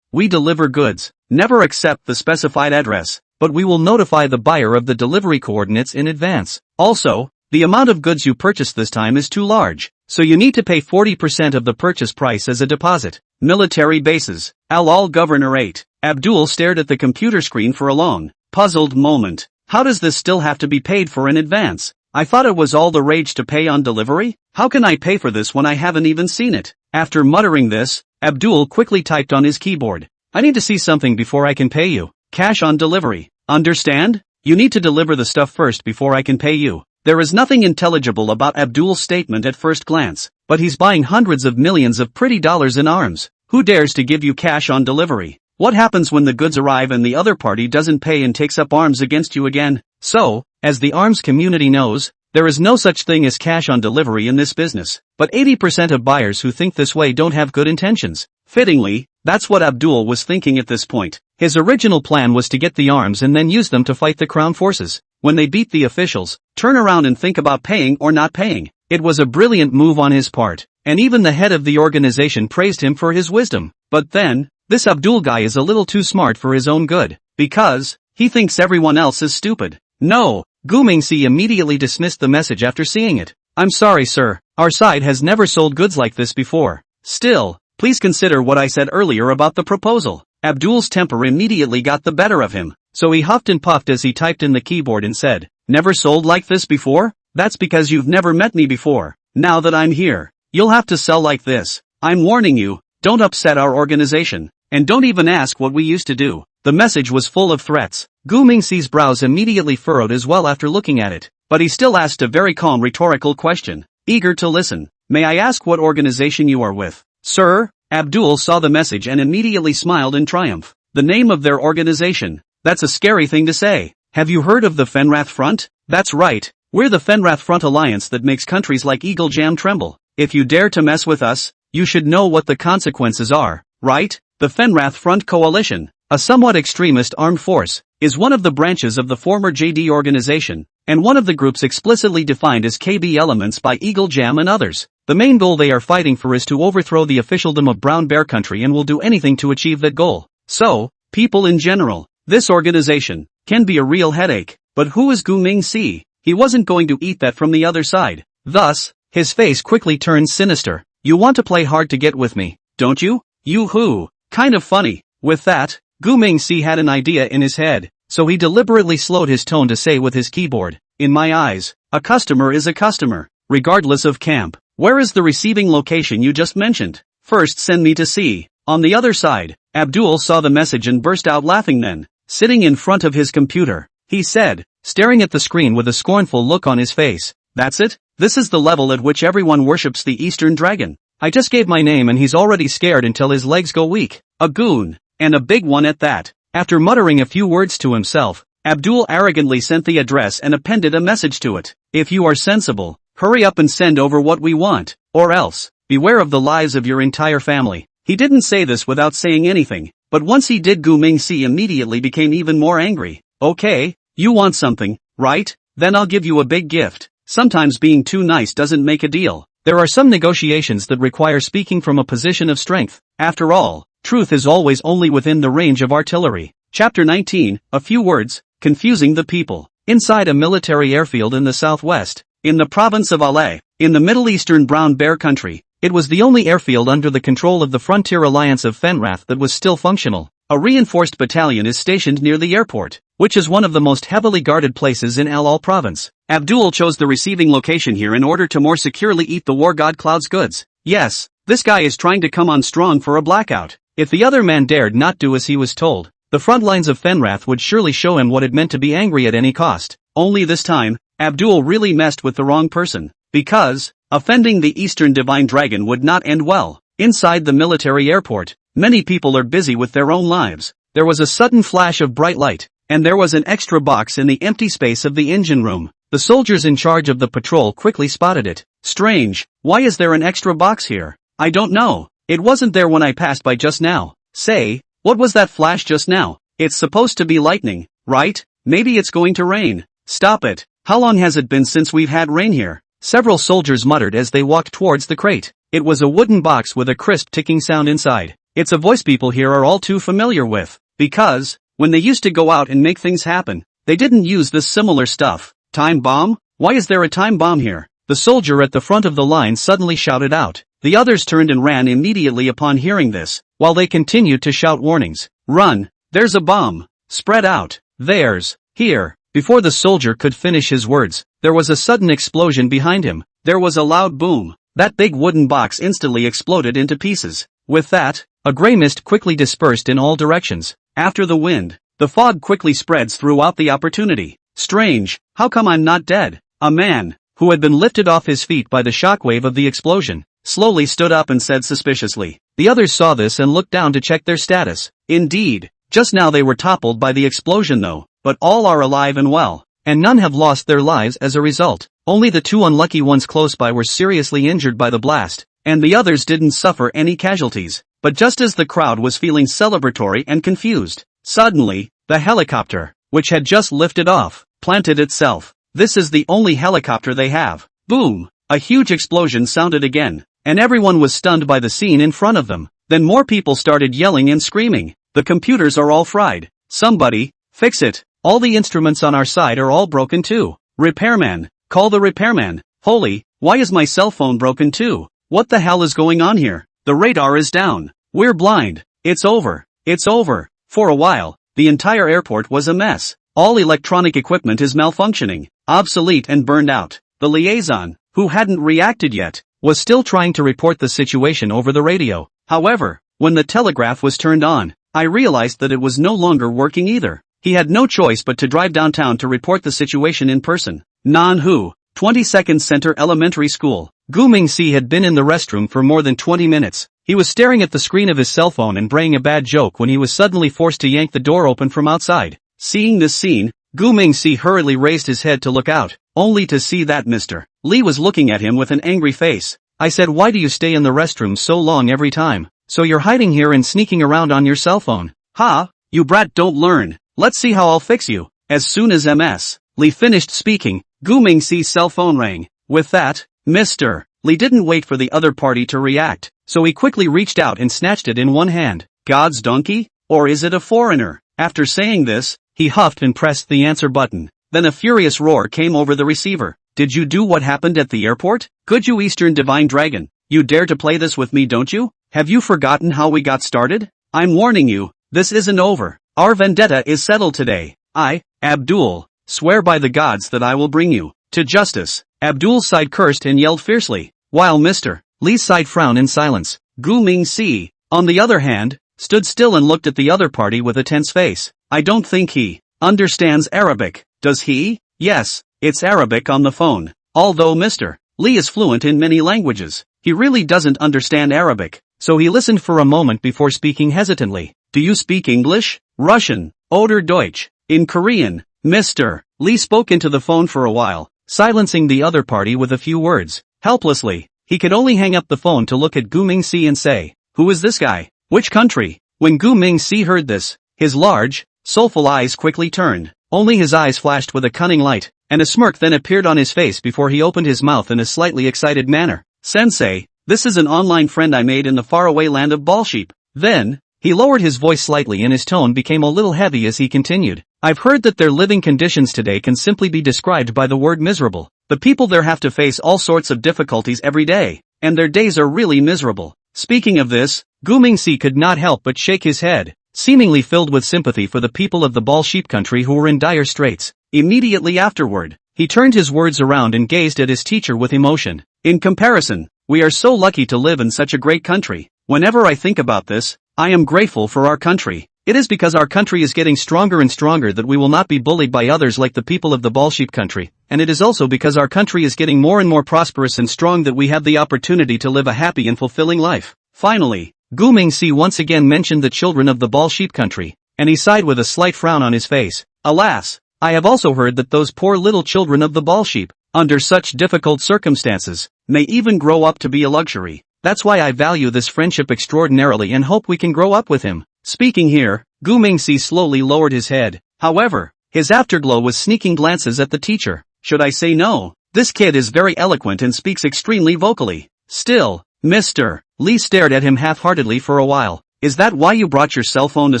We deliver goods. Never accept the specified address, but we will notify the buyer of the delivery coordinates in advance. Also, the amount of goods you purchase this time is too large, so you need to pay 40% of the purchase price as a deposit. Military bases. Al Governorate. Abdul stared at the computer screen for a long, puzzled moment. How does this still have to be paid for in advance? I thought it was all the rage to pay on delivery? How can I pay for this when I haven't even seen it? After muttering this, Abdul quickly typed on his keyboard. I need to see something before I can pay you. Cash on delivery. Understand? You need to deliver the stuff first before I can pay you. There is nothing intelligible about Abdul's statement at first glance, but he's buying hundreds of millions of pretty dollars in arms. Who dares to give you cash on delivery? What happens when the goods arrive and the other party doesn't pay and takes up arms against you again? So, as the arms community knows, there is no such thing as cash on delivery in this business, but 80% of buyers who think this way don't have good intentions. Fittingly, that's what Abdul was thinking at this point. His original plan was to get the arms and then use them to fight the crown forces. When they beat the officials, turn around and think about paying or not paying. It was a brilliant move on his part, and even the head of the organization praised him for his wisdom. But then, this Abdul guy is a little too smart for his own good, because he thinks everyone else is stupid. No, Gu Mingxi immediately dismissed the message after seeing it. I'm sorry sir, our side has never sold goods like this before. Still, please consider what I said earlier about the proposal. Abdul's temper immediately got the better of him, so he huffed and puffed as he typed in the keyboard and said, Never sold like this before? That's because you've never met me before. Now that I'm here, you'll have to sell like this. I'm warning you, don't upset our organization, and don't even ask what we used to do. The message was full of threats. Gu Mingxi's brows immediately furrowed as well after looking at it, but he still asked a very calm rhetorical question. Eager to listen, may I ask what organization you are with? Sir? Abdul saw the message and immediately smiled in triumph. The name of their organization. That's a scary thing to say. Have you heard of the Fenrath Front? That's right, we're the Fenrath Front alliance that makes countries like Eagle Jam tremble. If you dare to mess with us, you should know what the consequences are, right? The Fenrath Front Coalition, a somewhat extremist armed force, is one of the branches of the former JD organization, and one of the groups explicitly defined as KB elements by Eagle Jam and others. The main goal they are fighting for is to overthrow the officialdom of Brown Bear Country and will do anything to achieve that goal. So, people in general, This organization can be a real headache. But who is Gu Mingxi? He wasn't going to eat that from the other side. Thus, his face quickly turned sinister. You want to play hard to get with me, don't you? You-hoo. Kind of funny. With that, Gu Mingxi had an idea in his head, so he deliberately slowed his tone to say with his keyboard, in my eyes, a customer is a customer, regardless of camp. Where is the receiving location you just mentioned? First send me to see. On the other side, Abdul saw the message and burst out laughing then, sitting in front of his computer. He said, staring at the screen with a scornful look on his face, that's it? This is the level at which everyone worships the Eastern Dragon. I just gave my name and he's already scared until his legs go weak. A goon. And a big one at that. After muttering a few words to himself, Abdul arrogantly sent the address and appended a message to it. If you are sensible, hurry up and send over what we want, or else, beware of the lives of your entire family. He didn't say this without saying anything, but once he did, Gu Mingxi immediately became even more angry. Okay, you want something, right? Then I'll give you a big gift. Sometimes being too nice doesn't make a deal. There are some negotiations that require speaking from a position of strength. After all, truth is always only within the range of artillery. Chapter 19, a few words, confusing the people. Inside a military airfield in the southwest, in the province of Alay, in the Middle Eastern Brown Bear country, it was the only airfield under the control of the Frontier Alliance of Fenrath that was still functional. A reinforced battalion is stationed near the airport, which is one of the most heavily guarded places in Al province. Abdul chose the receiving location here in order to more securely eat the war god Cloud's goods. Yes, this guy is trying to come on strong for a blackout. If the other man dared not do as he was told, the front lines of Fenrath would surely show him what it meant to be angry at any cost. Only this time, Abdul really messed with the wrong person, because offending the Eastern Divine Dragon would not end well. Inside the military airport, many people are busy with their own lives. There was a sudden flash of bright light, and there was an extra box in the empty space of the engine room. The soldiers in charge of the patrol quickly spotted it. Strange, why is there an extra box here? I don't know. It wasn't there when I passed by just now. Say, what was that flash just now? It's supposed to be lightning, right? Maybe it's going to rain. Stop it. How long has it been since we've had rain here? Several soldiers muttered as they walked towards the crate. It was a wooden box with a crisp ticking sound inside. It's a voice people here are all too familiar with, because, when they used to go out and make things happen, they didn't use this similar stuff. Time bomb? Why is there a time bomb here? The soldier at the front of the line suddenly shouted out. The others turned and ran immediately upon hearing this, while they continued to shout warnings. Run! There's a bomb! Spread out! There's, here! Before the soldier could finish his words, there was a sudden explosion behind him. There was a loud boom. That big wooden box instantly exploded into pieces. With that, a gray mist quickly dispersed in all directions. After the wind, the fog quickly spreads throughout the opportunity. Strange, how come I'm not dead? A man, who had been lifted off his feet by the shockwave of the explosion, slowly stood up and said suspiciously. The others saw this and looked down to check their status. Indeed, just now they were toppled by the explosion though, but all are alive and well, and none have lost their lives as a result. Only the two unlucky ones close by were seriously injured by the blast, and the others didn't suffer any casualties. But just as the crowd was feeling celebratory and confused, suddenly, the helicopter, which had just lifted off, planted itself. This is the only helicopter they have. Boom! A huge explosion sounded again, and everyone was stunned by the scene in front of them. Then more people started yelling and screaming. The computers are all fried. Somebody, fix it. All the instruments on our side are all broken too. Repairman, call the repairman. Holy, why is my cell phone broken too? What the hell is going on here? The radar is down. We're blind. It's over. It's over. For a while, the entire airport was a mess. All electronic equipment is malfunctioning, obsolete and burned out. The liaison, who hadn't reacted yet, was still trying to report the situation over the radio. However, when the telegraph was turned on, I realized that it was no longer working either. He had no choice but to drive downtown to report the situation in person. Nanhu, 22nd Center Elementary School. Gu Mingxi had been in the restroom for more than 20 minutes. He was staring at the screen of his cell phone and braying a bad joke when he was suddenly forced to yank the door open from outside. Seeing this scene, Gu Mingxi hurriedly raised his head to look out, only to see that Mr. Li was looking at him with an angry face. I said, why do you stay in the restroom so long every time? So you're hiding here and sneaking around on your cell phone. Ha, you brat, don't learn. Let's see how I'll fix you. As soon as Ms. Li finished speaking, Gu Mingxi's cell phone rang. With that, Mr. Li didn't wait for the other party to react, so he quickly reached out and snatched it in one hand. God's donkey? Or is it a foreigner? After saying this, he huffed and pressed the answer button. Then a furious roar came over the receiver. Did you do what happened at the airport? Could you, Eastern Divine Dragon? You dare to play this with me, don't you? Have you forgotten how we got started? I'm warning you, this isn't over. Our vendetta is settled today. I, Abdul, swear by the gods that I will bring you to justice. Abdul's side cursed and yelled fiercely, while Mr. Lee's side frowned in silence. Gu Ming-si, on the other hand, stood still and looked at the other party with a tense face. I don't think he understands Arabic. Does he? Yes, it's Arabic on the phone. Although Mr. Lee is fluent in many languages, he really doesn't understand Arabic, so he listened for a moment before speaking hesitantly. Do you speak English? Russian, oder Deutsch? In Korean? Mr. Lee spoke into the phone for a while, silencing the other party with a few words. Helplessly, he could only hang up the phone to look at Gu Ming-si and say, who is this guy? Which country? When Gu Ming-si heard this, his large, soulful eyes quickly turned. Only his eyes flashed with a cunning light, and a smirk then appeared on his face before he opened his mouth in a slightly excited manner. Sensei, this is an online friend I made in the faraway land of Ballsheep. Then, he lowered his voice slightly and his tone became a little heavy as he continued. I've heard that their living conditions today can simply be described by the word miserable. The people there have to face all sorts of difficulties every day, and their days are really miserable. Speaking of this, Gu Ming-si could not help but shake his head, seemingly filled with sympathy for the people of the Ball Sheep country who were in dire straits. Immediately afterward, he turned his words around and gazed at his teacher with emotion. In comparison, we are so lucky to live in such a great country. Whenever I think about this, I am grateful for our country. It is because our country is getting stronger and stronger that we will not be bullied by others like the people of the Ball Sheep country, and it is also because our country is getting more and more prosperous and strong that we have the opportunity to live a happy and fulfilling life. Finally, Gu Ming-si once again mentioned the children of the Ball Sheep country, and he sighed with a slight frown on his face. Alas, I have also heard that those poor little children of the Ball Sheep, under such difficult circumstances, may even grow up to be a luxury. That's why I value this friendship extraordinarily and hope we can grow up with him. Speaking here, Gu Ming-si slowly lowered his head. However, his afterglow was sneaking glances at the teacher. Should I say no? This kid is very eloquent and speaks extremely vocally. Still, Mr. Lee stared at him half-heartedly for a while. Is that why you brought your cell phone to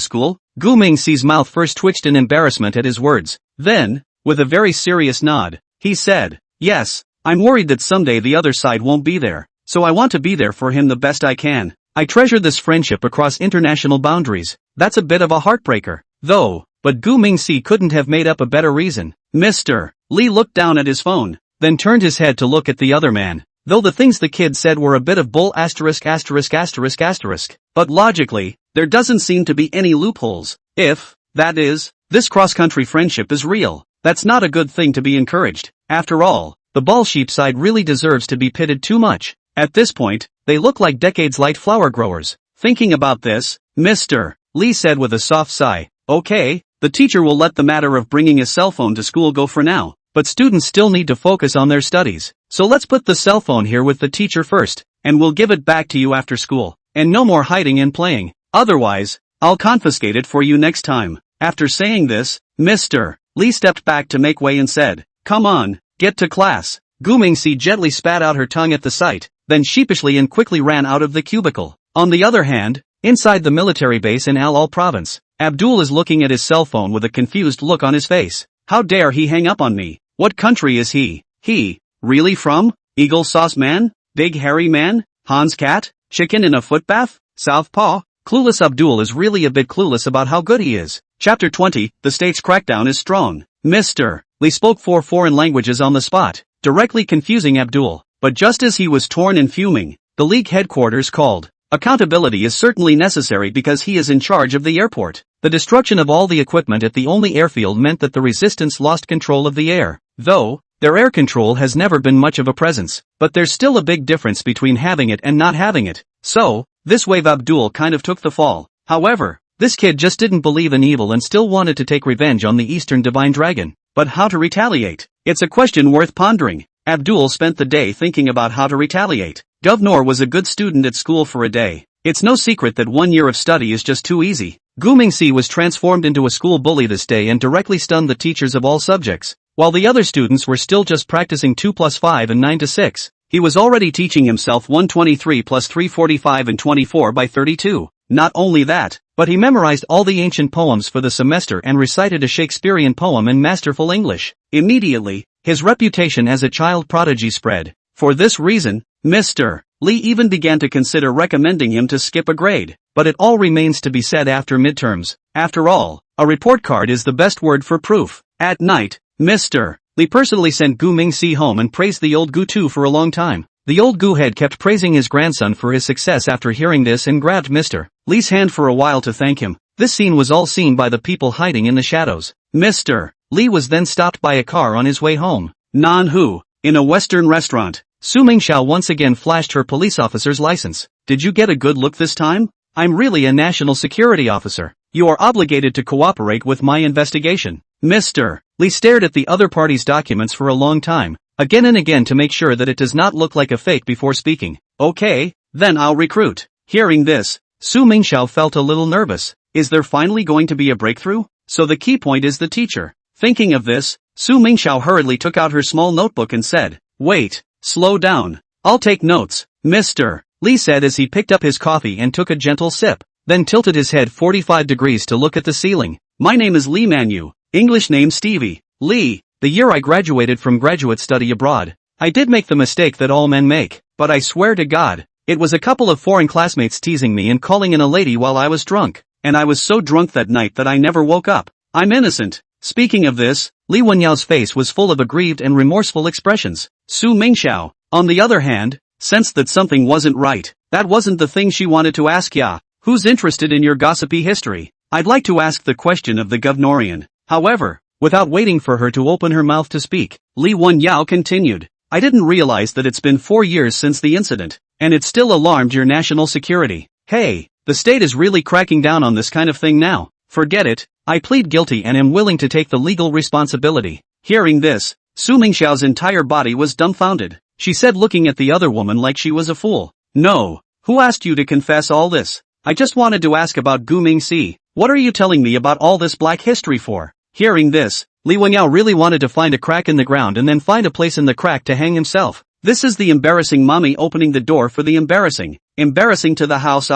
school? Gu Ming-si's mouth first twitched in embarrassment at his words. Then, with a very serious nod, he said, yes, I'm worried that someday the other side won't be there, so I want to be there for him the best I can. I treasure this friendship across international boundaries. That's a bit of a heartbreaker, though, but Gu Ming-si couldn't have made up a better reason. Mr. Lee looked down at his phone, then turned his head to look at the other man. Though the things the kid said were a bit of bull ********, but logically, there doesn't seem to be any loopholes. If, that is, this cross-country friendship is real, that's not a good thing to be encouraged. After all, the Ball Sheep side really deserves to be pitted too much. At this point, they look like decades-light flower growers. Thinking about this, Mr. Lee said with a soft sigh, okay, the teacher will let the matter of bringing a cell phone to school go for now, but students still need to focus on their studies. So let's put the cell phone here with the teacher first, and we'll give it back to you after school. And no more hiding and playing. Otherwise, I'll confiscate it for you next time. After saying this, Mr. Lee stepped back to make way and said, come on, get to class. Gu Ming-si gently spat out her tongue at the sight, then sheepishly and quickly ran out of the cubicle. On the other hand, inside the military base in Al-Al province, Abdul is looking at his cell phone with a confused look on his face. How dare he hang up on me? What country is he? He, really from? Eagle Sauce Man? Big Hairy Man? Hans Cat? Chicken in a footbath? Southpaw? Clueless Abdul is really a bit clueless about how good he is. Chapter 20, the state's crackdown is strong. Mr. Lee spoke 4 foreign languages on the spot, directly confusing Abdul. But just as he was torn and fuming, the League headquarters called. Accountability is certainly necessary because he is in charge of the airport. The destruction of all the equipment at the only airfield meant that the resistance lost control of the air. Though, their air control has never been much of a presence, but there's still a big difference between having it and not having it. So, this wave Abdul kind of took the fall. However, this kid just didn't believe in evil and still wanted to take revenge on the Eastern Divine Dragon. But how to retaliate? It's a question worth pondering. Abdul spent the day thinking about how to retaliate. Govnor was a good student at school for a day. It's no secret that 1 year of study is just too easy. Gu Ming-si was transformed into a school bully this day and directly stunned the teachers of all subjects. While the other students were still just practicing 2 plus 5 and 9 to 6, he was already teaching himself 123 plus 345 and 24 by 32. Not only that, but he memorized all the ancient poems for the semester and recited a Shakespearean poem in masterful English. Immediately, his reputation as a child prodigy spread. For this reason, Mr. Lee even began to consider recommending him to skip a grade. But it all remains to be said after midterms. After all, a report card is the best word for proof. At night, Mr. Lee personally sent Gu Mingxi home and praised the old Gu too for a long time. The old Gu head kept praising his grandson for his success after hearing this and grabbed Mr. Lee's hand for a while to thank him. This scene was all seen by the people hiding in the shadows. Mr. Lee was then stopped by a car on his way home. Manhwa, in a Western restaurant, Su Mingxiao once again flashed her police officer's license. Did you get a good look this time? I'm really a national security officer. You are obligated to cooperate with my investigation. Mr. Lee stared at the other party's documents for a long time, again and again to make sure that it does not look like a fake before speaking. Okay, then I'll recruit. Hearing this, Su Mingxiao felt a little nervous. Is there finally going to be a breakthrough? So the key point is the teacher. Thinking of this, Su Mingxiao hurriedly took out her small notebook and said, "Wait, slow down. I'll take notes." Mr. Lee said as he picked up his coffee and took a gentle sip, then tilted his head 45 degrees to look at the ceiling. My name is Lee Manu, English name Stevie Lee. The year I graduated from graduate study abroad, I did make the mistake that all men make, but I swear to God, it was a couple of foreign classmates teasing me and calling in a lady while I was drunk, and I was so drunk that night that I never woke up. I'm innocent. Speaking of this, Li Wenyao's face was full of aggrieved and remorseful expressions. Su Mingxiao, on the other hand, sensed that something wasn't right. That wasn't the thing she wanted to ask ya. Who's interested in your gossipy history? I'd like to ask the question of the governorian. However, without waiting for her to open her mouth to speak, Li Wenyao continued. I didn't realize that it's been 4 years since the incident, and it still alarmed your national security. Hey, the state is really cracking down on this kind of thing now. Forget it, I plead guilty and am willing to take the legal responsibility. Hearing this, Su Mingxiao's entire body was dumbfounded. She said looking at the other woman like she was a fool. No, who asked you to confess all this? I just wanted to ask about Gu Mingxi. What are you telling me about all this black history for? Hearing this, Li Wenyao really wanted to find a crack in the ground and then find a place in the crack to hang himself. This is the embarrassing mommy opening the door for the embarrassing. Embarrassing to the house.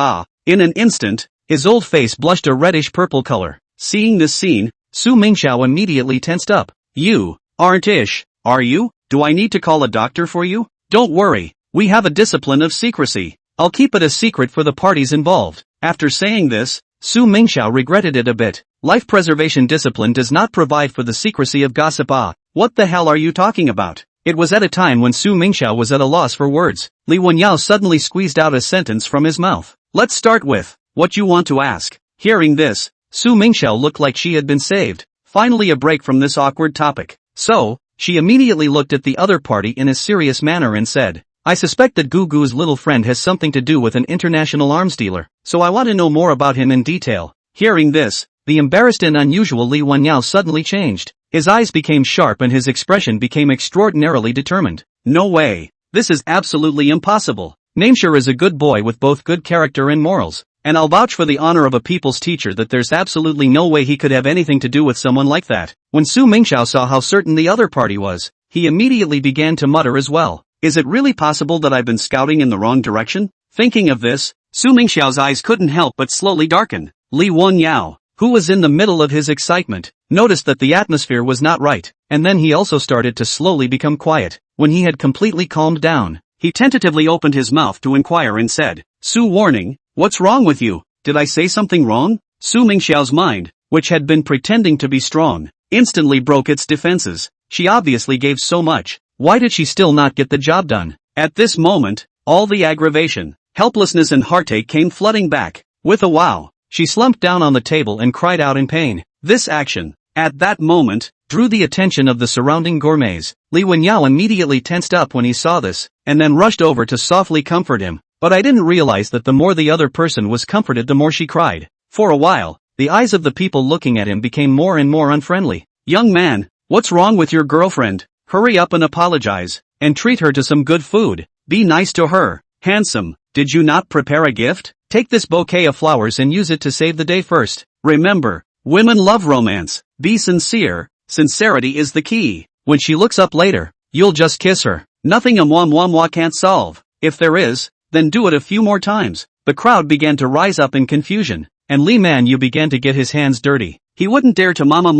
In an instant, his old face blushed a reddish-purple color. Seeing this scene, Su Mingxiao immediately tensed up. You aren't ish, are you? Do I need to call a doctor for you? Don't worry, we have a discipline of secrecy. I'll keep it a secret for the parties involved. After saying this, Su Mingxiao regretted it a bit. Life preservation discipline does not provide for the secrecy of gossip. What the hell are you talking about? It was at a time when Su Mingxiao was at a loss for words. Li Wenyao suddenly squeezed out a sentence from his mouth. Let's start with what you want to ask. Hearing this, Su Mingxiao looked like she had been saved. Finally a break from this awkward topic. So, she immediately looked at the other party in a serious manner and said, I suspect that Gugu's little friend has something to do with an international arms dealer, so I want to know more about him in detail. Hearing this, the embarrassed and unusual Li Wenyao suddenly changed. His eyes became sharp and his expression became extraordinarily determined. No way. This is absolutely impossible. Nameshur is a good boy with both good character and morals, and I'll vouch for the honor of a people's teacher that there's absolutely no way he could have anything to do with someone like that. When Su Mingxiao saw how certain the other party was, he immediately began to mutter as well. Is it really possible that I've been scouting in the wrong direction? Thinking of this, Su Mingxiao's eyes couldn't help but slowly darken. Li Wenyao, who was in the middle of his excitement, noticed that the atmosphere was not right, and then he also started to slowly become quiet. When he had completely calmed down, he tentatively opened his mouth to inquire and said, Su warning, what's wrong with you? Did I say something wrong? Su Mingxiao's mind, which had been pretending to be strong, instantly broke its defenses. She obviously gave so much. Why did she still not get the job done? At this moment, all the aggravation, helplessness and heartache came flooding back. With a wow, she slumped down on the table and cried out in pain. This action, at that moment, drew the attention of the surrounding gourmets. Li Wenyao immediately tensed up when he saw this, and then rushed over to softly comfort him. But I didn't realize that the more the other person was comforted the more she cried. For a while, the eyes of the people looking at him became more and more unfriendly. Young man, what's wrong with your girlfriend? Hurry up and apologize, and treat her to some good food. Be nice to her. Handsome, did you not prepare a gift? Take this bouquet of flowers and use it to save the day first. Remember, women love romance. Be sincere. Sincerity is the key. When she looks up later, you'll just kiss her. Nothing a moi can't solve. If there is, then do it a few more times. The crowd began to rise up in confusion, and Li Manhwa began to get his hands dirty. He wouldn't dare to mama.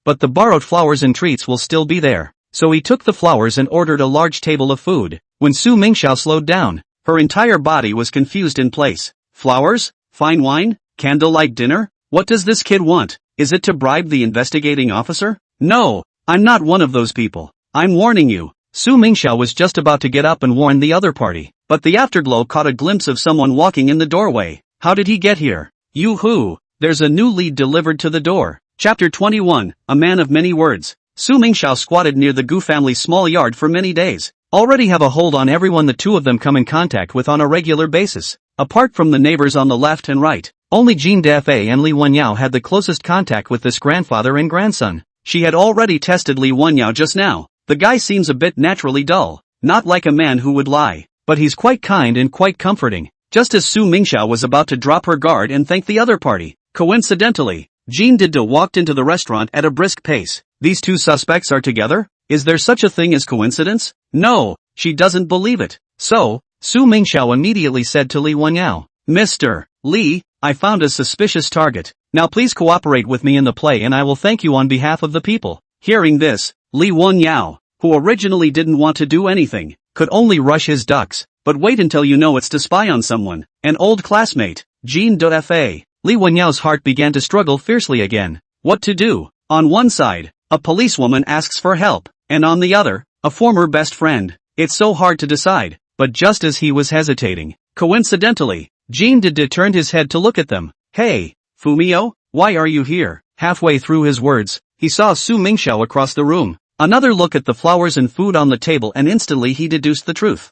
But the borrowed flowers and treats will still be there. So he took the flowers and ordered a large table of food. When Su Mingxiao slowed down, her entire body was confused in place. Flowers? Fine wine? Candlelight dinner? What does this kid want? Is it to bribe the investigating officer? No, I'm not one of those people. I'm warning you. Su Mingxiao was just about to get up and warn the other party, but the afterglow caught a glimpse of someone walking in the doorway. How did he get here? Yoo-hoo! There's a new lead delivered to the door. Chapter 21, A Man of Many Words. Su Mingxiao squatted near the Gu family's small yard for many days. Already have a hold on everyone the two of them come in contact with on a regular basis. Apart from the neighbors on the left and right, only Jean Dafe and Li Wenyao had the closest contact with this grandfather and grandson. She had already tested Li Wenyao just now. The guy seems a bit naturally dull, not like a man who would lie, but he's quite kind and quite comforting. Just as Su Mingxiao was about to drop her guard and thank the other party, coincidentally, Jean Dida walked into the restaurant at a brisk pace. These two suspects are together? Is there such a thing as coincidence? No, she doesn't believe it. So, Su Mingxiao immediately said to Li Wenyao, Mr. Li, I found a suspicious target. Now please cooperate with me in the play and I will thank you on behalf of the people. Hearing this, Li Wenyao, who originally didn't want to do anything, could only rush his ducks. But wait until you know it's to spy on someone, an old classmate, Jean Dafe. Li Wenyao's heart began to struggle fiercely again. What to do? On one side, a policewoman asks for help, and on the other, a former best friend. It's so hard to decide, but just as he was hesitating, coincidentally, Jean Dida turned his head to look at them. Hey, Fumio, why are you here? Halfway through his words, he saw Su Mingxiao across the room. Another look at the flowers and food on the table and instantly he deduced the truth.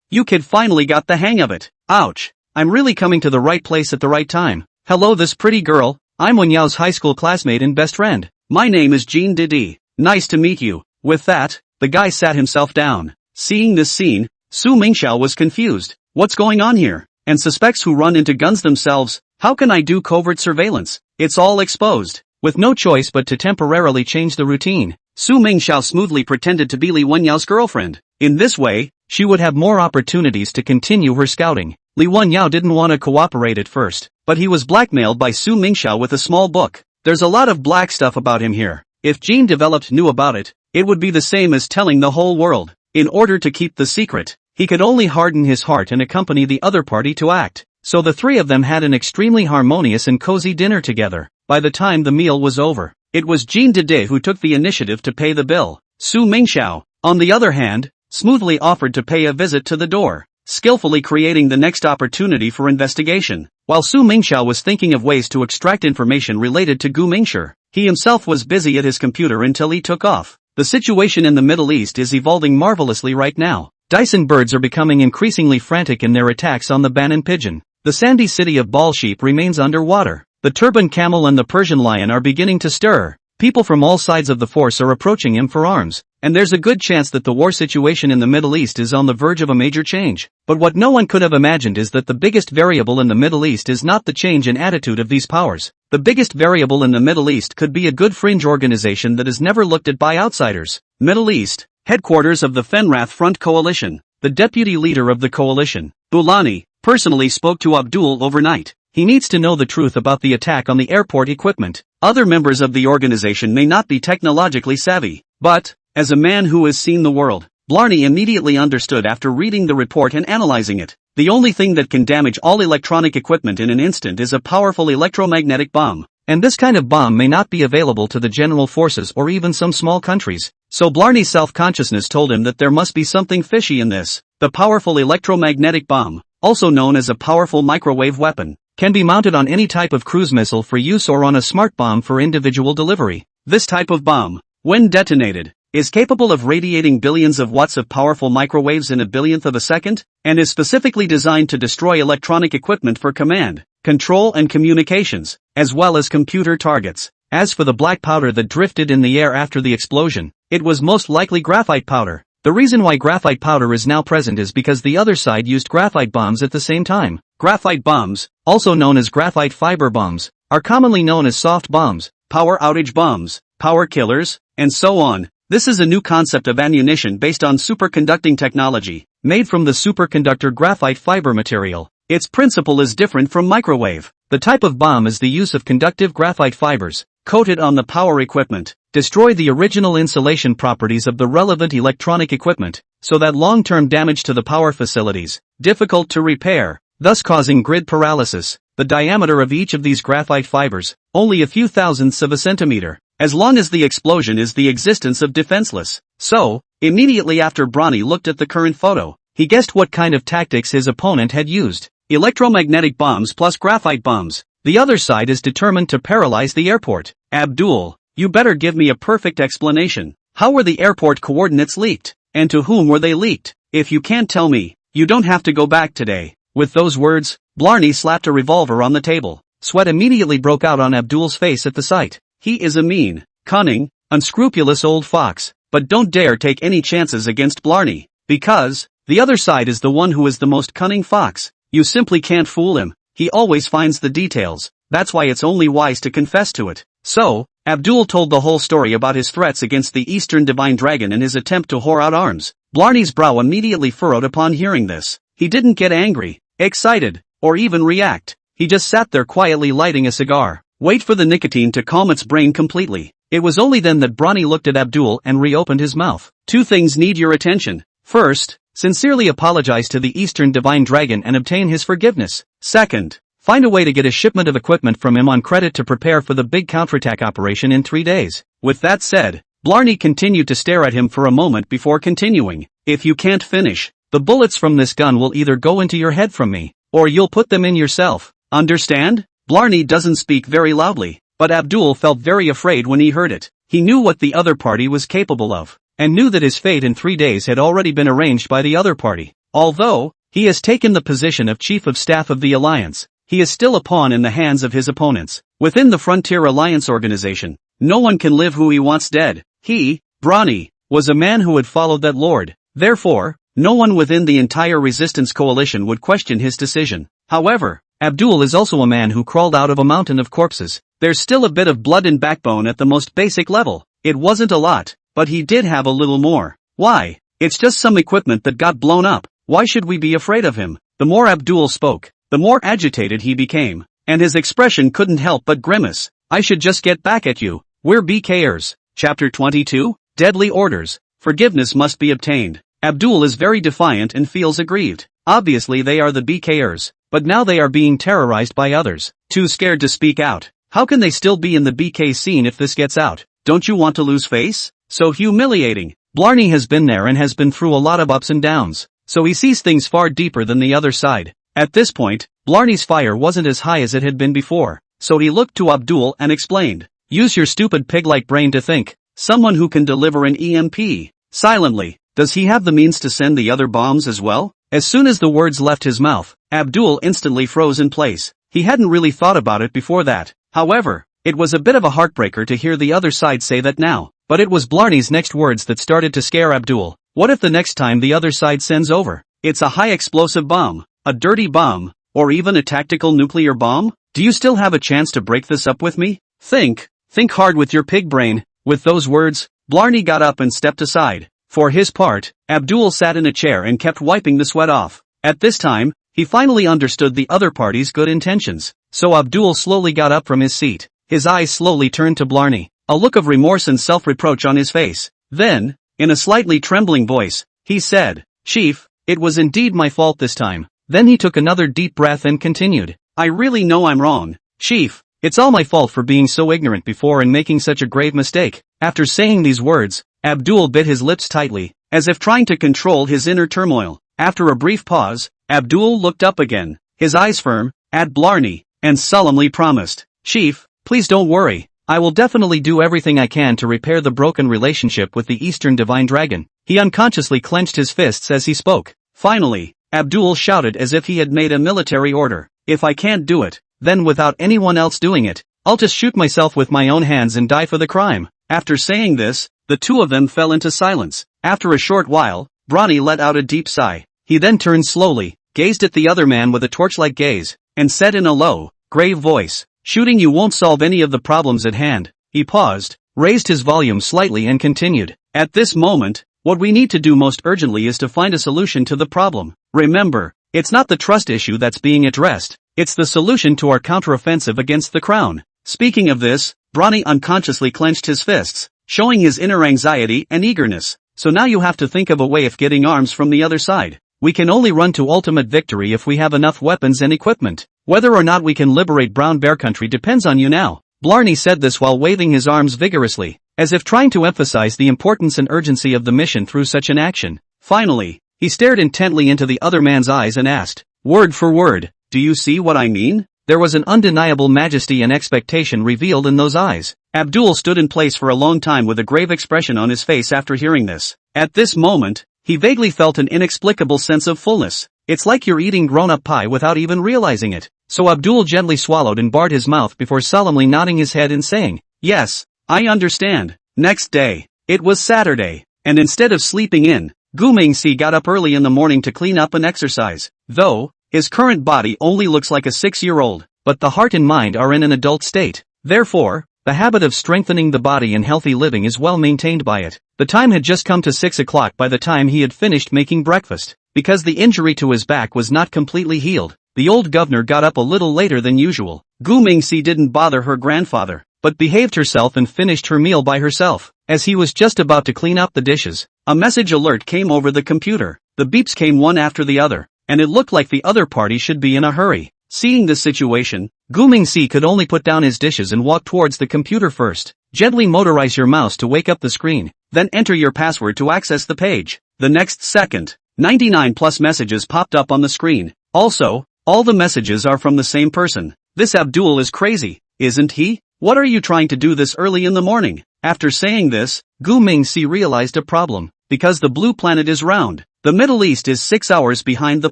You kid finally got the hang of it. Ouch. I'm really coming to the right place at the right time. Hello this pretty girl, I'm Wenyao's high school classmate and best friend. My name is Jean Didi. Nice to meet you. With that, the guy sat himself down. Seeing this scene, Su Mingxiao was confused. What's going on here? And suspects who run into guns themselves, how can I do covert surveillance? It's all exposed. With no choice but to temporarily change the routine, Su Mingxiao smoothly pretended to be Li Wenyao's girlfriend. In this way, she would have more opportunities to continue her scouting. Li Wenyao didn't want to cooperate at first, but he was blackmailed by Su Mingxiao with a small book. There's a lot of black stuff about him here. If Jean Developed knew about it, it would be the same as telling the whole world. In order to keep the secret, he could only harden his heart and accompany the other party to act. So the three of them had an extremely harmonious and cozy dinner together. By the time the meal was over, it was Jean Dide who took the initiative to pay the bill. Su Mingxiao, on the other hand, smoothly offered to pay a visit to the door, skillfully creating the next opportunity for investigation. While Su Mingxiao was thinking of ways to extract information related to Gu Mingshi, he himself was busy at his computer until he took off. The situation in the Middle East is evolving marvelously right now. Dyson birds are becoming increasingly frantic in their attacks on the Bannan pigeon. The sandy city of Balship remains underwater. The turban camel and the Persian lion are beginning to stir. People from all sides of the force are approaching him for arms, and there's a good chance that the war situation in the Middle East is on the verge of a major change. But what no one could have imagined is that the biggest variable in the Middle East is not the change in attitude of these powers. The biggest variable in the Middle East could be a good fringe organization that is never looked at by outsiders. Middle East, headquarters of the Fenrath Front Coalition. The deputy leader of the coalition, Bulani, personally spoke to Abdul overnight. He needs to know the truth about the attack on the airport equipment. Other members of the organization may not be technologically savvy, but, as a man who has seen the world, Blarney immediately understood after reading the report and analyzing it. The only thing that can damage all electronic equipment in an instant is a powerful electromagnetic bomb. And this kind of bomb may not be available to the general forces or even some small countries. So Blarney's self-consciousness told him that there must be something fishy in this. The powerful electromagnetic bomb, also known as a powerful microwave weapon, can be mounted on any type of cruise missile for use or on a smart bomb for individual delivery. This type of bomb, when detonated, is capable of radiating billions of watts of powerful microwaves in a billionth of a second, and is specifically designed to destroy electronic equipment for command, control and communications, as well as computer targets. As for the black powder that drifted in the air after the explosion, it was most likely graphite powder. The reason why graphite powder is now present is because the other side used graphite bombs at the same time. Graphite bombs, also known as graphite fiber bombs, are commonly known as soft bombs, power outage bombs, power killers, and so on. This is a new concept of ammunition based on superconducting technology, made from the superconductor graphite fiber material. Its principle is different from microwave. The type of bomb is the use of conductive graphite fibers, coated on the power equipment, destroy the original insulation properties of the relevant electronic equipment, so that long-term damage to the power facilities, difficult to repair, thus causing grid paralysis. The diameter of each of these graphite fibers, only a few thousandths of a centimeter, as long as the explosion is the existence of defenseless. So, immediately after Bronny looked at the current photo, he guessed what kind of tactics his opponent had used. Electromagnetic bombs plus graphite bombs. The other side is determined to paralyze the airport. Abdul, you better give me a perfect explanation. How were the airport coordinates leaked? And to whom were they leaked? If you can't tell me, you don't have to go back today. With those words, Blarney slapped a revolver on the table. Sweat immediately broke out on Abdul's face at the sight. He is a mean, cunning, unscrupulous old fox, but don't dare take any chances against Blarney, because the other side is the one who is the most cunning fox. You simply can't fool him. He always finds the details. That's why it's only wise to confess to it. So, Abdul told the whole story about his threats against the Eastern Divine Dragon and his attempt to whore out arms. Blarney's brow immediately furrowed upon hearing this. He didn't get angry, excited, or even react. He just sat there quietly lighting a cigar. Wait for the nicotine to calm its brain completely. It was only then that Bronny looked at Abdul and reopened his mouth. Two things need your attention. First, sincerely apologize to the Eastern Divine Dragon and obtain his forgiveness. Second, find a way to get a shipment of equipment from him on credit to prepare for the big counterattack operation in 3 days. With that said, Blarney continued to stare at him for a moment before continuing. If you can't finish, the bullets from this gun will either go into your head from me, or you'll put them in yourself. Understand? Blarney doesn't speak very loudly, but Abdul felt very afraid when he heard it. He knew what the other party was capable of, and knew that his fate in 3 days had already been arranged by the other party. Although he has taken the position of Chief of Staff of the Alliance, he is still a pawn in the hands of his opponents. Within the Frontier Alliance organization, no one can live who he wants dead. He, Bronny, was a man who had followed that lord. Therefore, no one within the entire resistance coalition would question his decision. However, Abdul is also a man who crawled out of a mountain of corpses. There's still a bit of blood and backbone at the most basic level. It wasn't a lot, but he did have a little more. Why? It's just some equipment that got blown up. Why should we be afraid of him? The more Abdul spoke, the more agitated he became, and his expression couldn't help but grimace. I should just get back at you. We're BKers. Chapter 22, Deadly Orders. Forgiveness must be obtained. Abdul is very defiant and feels aggrieved. Obviously they are the BKers, but now they are being terrorized by others, too scared to speak out. How can they still be in the BK scene if this gets out? Don't you want to lose face? So humiliating. Blarney has been there and has been through a lot of ups and downs, so he sees things far deeper than the other side. At this point, Blarney's fire wasn't as high as it had been before, so he looked to Abdul and explained. Use your stupid pig-like brain to think. Someone who can deliver an EMP. Silently. Does he have the means to send the other bombs as well? As soon as the words left his mouth, Abdul instantly froze in place. He hadn't really thought about it before that. However, it was a bit of a heartbreaker to hear the other side say that now. But it was Blarney's next words that started to scare Abdul. What if the next time the other side sends over? It's a high explosive bomb, a dirty bomb, or even a tactical nuclear bomb? Do you still have a chance to break this up with me? Think hard with your pig brain. With those words, Blarney got up and stepped aside. For his part, Abdul sat in a chair and kept wiping the sweat off. At this time, he finally understood the other party's good intentions. So Abdul slowly got up from his seat. His eyes slowly turned to Blarney, a look of remorse and self-reproach on his face. Then, in a slightly trembling voice, he said, Chief, it was indeed my fault this time. Then he took another deep breath and continued, I really know I'm wrong. Chief, it's all my fault for being so ignorant before and making such a grave mistake. After saying these words, Abdul bit his lips tightly, as if trying to control his inner turmoil. After a brief pause, Abdul looked up again, his eyes firm, at Blarney, and solemnly promised, Chief, please don't worry. I will definitely do everything I can to repair the broken relationship with the Eastern Divine Dragon. He unconsciously clenched his fists as he spoke. Finally, Abdul shouted as if he had made a military order. If I can't do it, then without anyone else doing it, I'll just shoot myself with my own hands and die for the crime. After saying this, the two of them fell into silence. After a short while, Bronny let out a deep sigh. He then turned slowly, gazed at the other man with a torch-like gaze, and said in a low, grave voice, shooting you won't solve any of the problems at hand. He paused, raised his volume slightly and continued. At this moment, what we need to do most urgently is to find a solution to the problem. Remember, it's not the trust issue that's being addressed, it's the solution to our counteroffensive against the crown. Speaking of this, Bronny unconsciously clenched his fists, showing his inner anxiety and eagerness. So now you have to think of a way of getting arms from the other side. We can only run to ultimate victory if we have enough weapons and equipment. Whether or not we can liberate Brown Bear Country depends on you now. Blarney said this while waving his arms vigorously, as if trying to emphasize the importance and urgency of the mission through such an action. Finally, he stared intently into the other man's eyes and asked, word for word, do you see what I mean? There was an undeniable majesty and expectation revealed in those eyes. Abdul stood in place for a long time with a grave expression on his face after hearing this. At this moment, he vaguely felt an inexplicable sense of fullness. It's like you're eating grown-up pie without even realizing it. So Abdul gently swallowed and barred his mouth before solemnly nodding his head and saying, yes, I understand. Next day, it was Saturday, and instead of sleeping in, Gu Mingxi got up early in the morning to clean up and exercise. Though, his current body only looks like a 6-year-old, but the heart and mind are in an adult state. Therefore, the habit of strengthening the body and healthy living is well maintained by it. The time had just come to 6 o'clock by the time he had finished making breakfast. Because the injury to his back was not completely healed, the old governor got up a little later than usual. Gu Mingxi didn't bother her grandfather, but behaved herself and finished her meal by herself. As he was just about to clean up the dishes, a message alert came over the computer. The beeps came one after the other, and it looked like the other party should be in a hurry. Seeing this situation, Gu Mingxi could only put down his dishes and walk towards the computer first. Gently motorize your mouse to wake up the screen, then enter your password to access the page. The next second, 99 plus messages popped up on the screen. Also, all the messages are from the same person. This Abdul is crazy, isn't he? What are you trying to do this early in the morning? After saying this, Gu Mingxi realized a problem. Because the blue planet is round, the Middle East is 6 hours behind the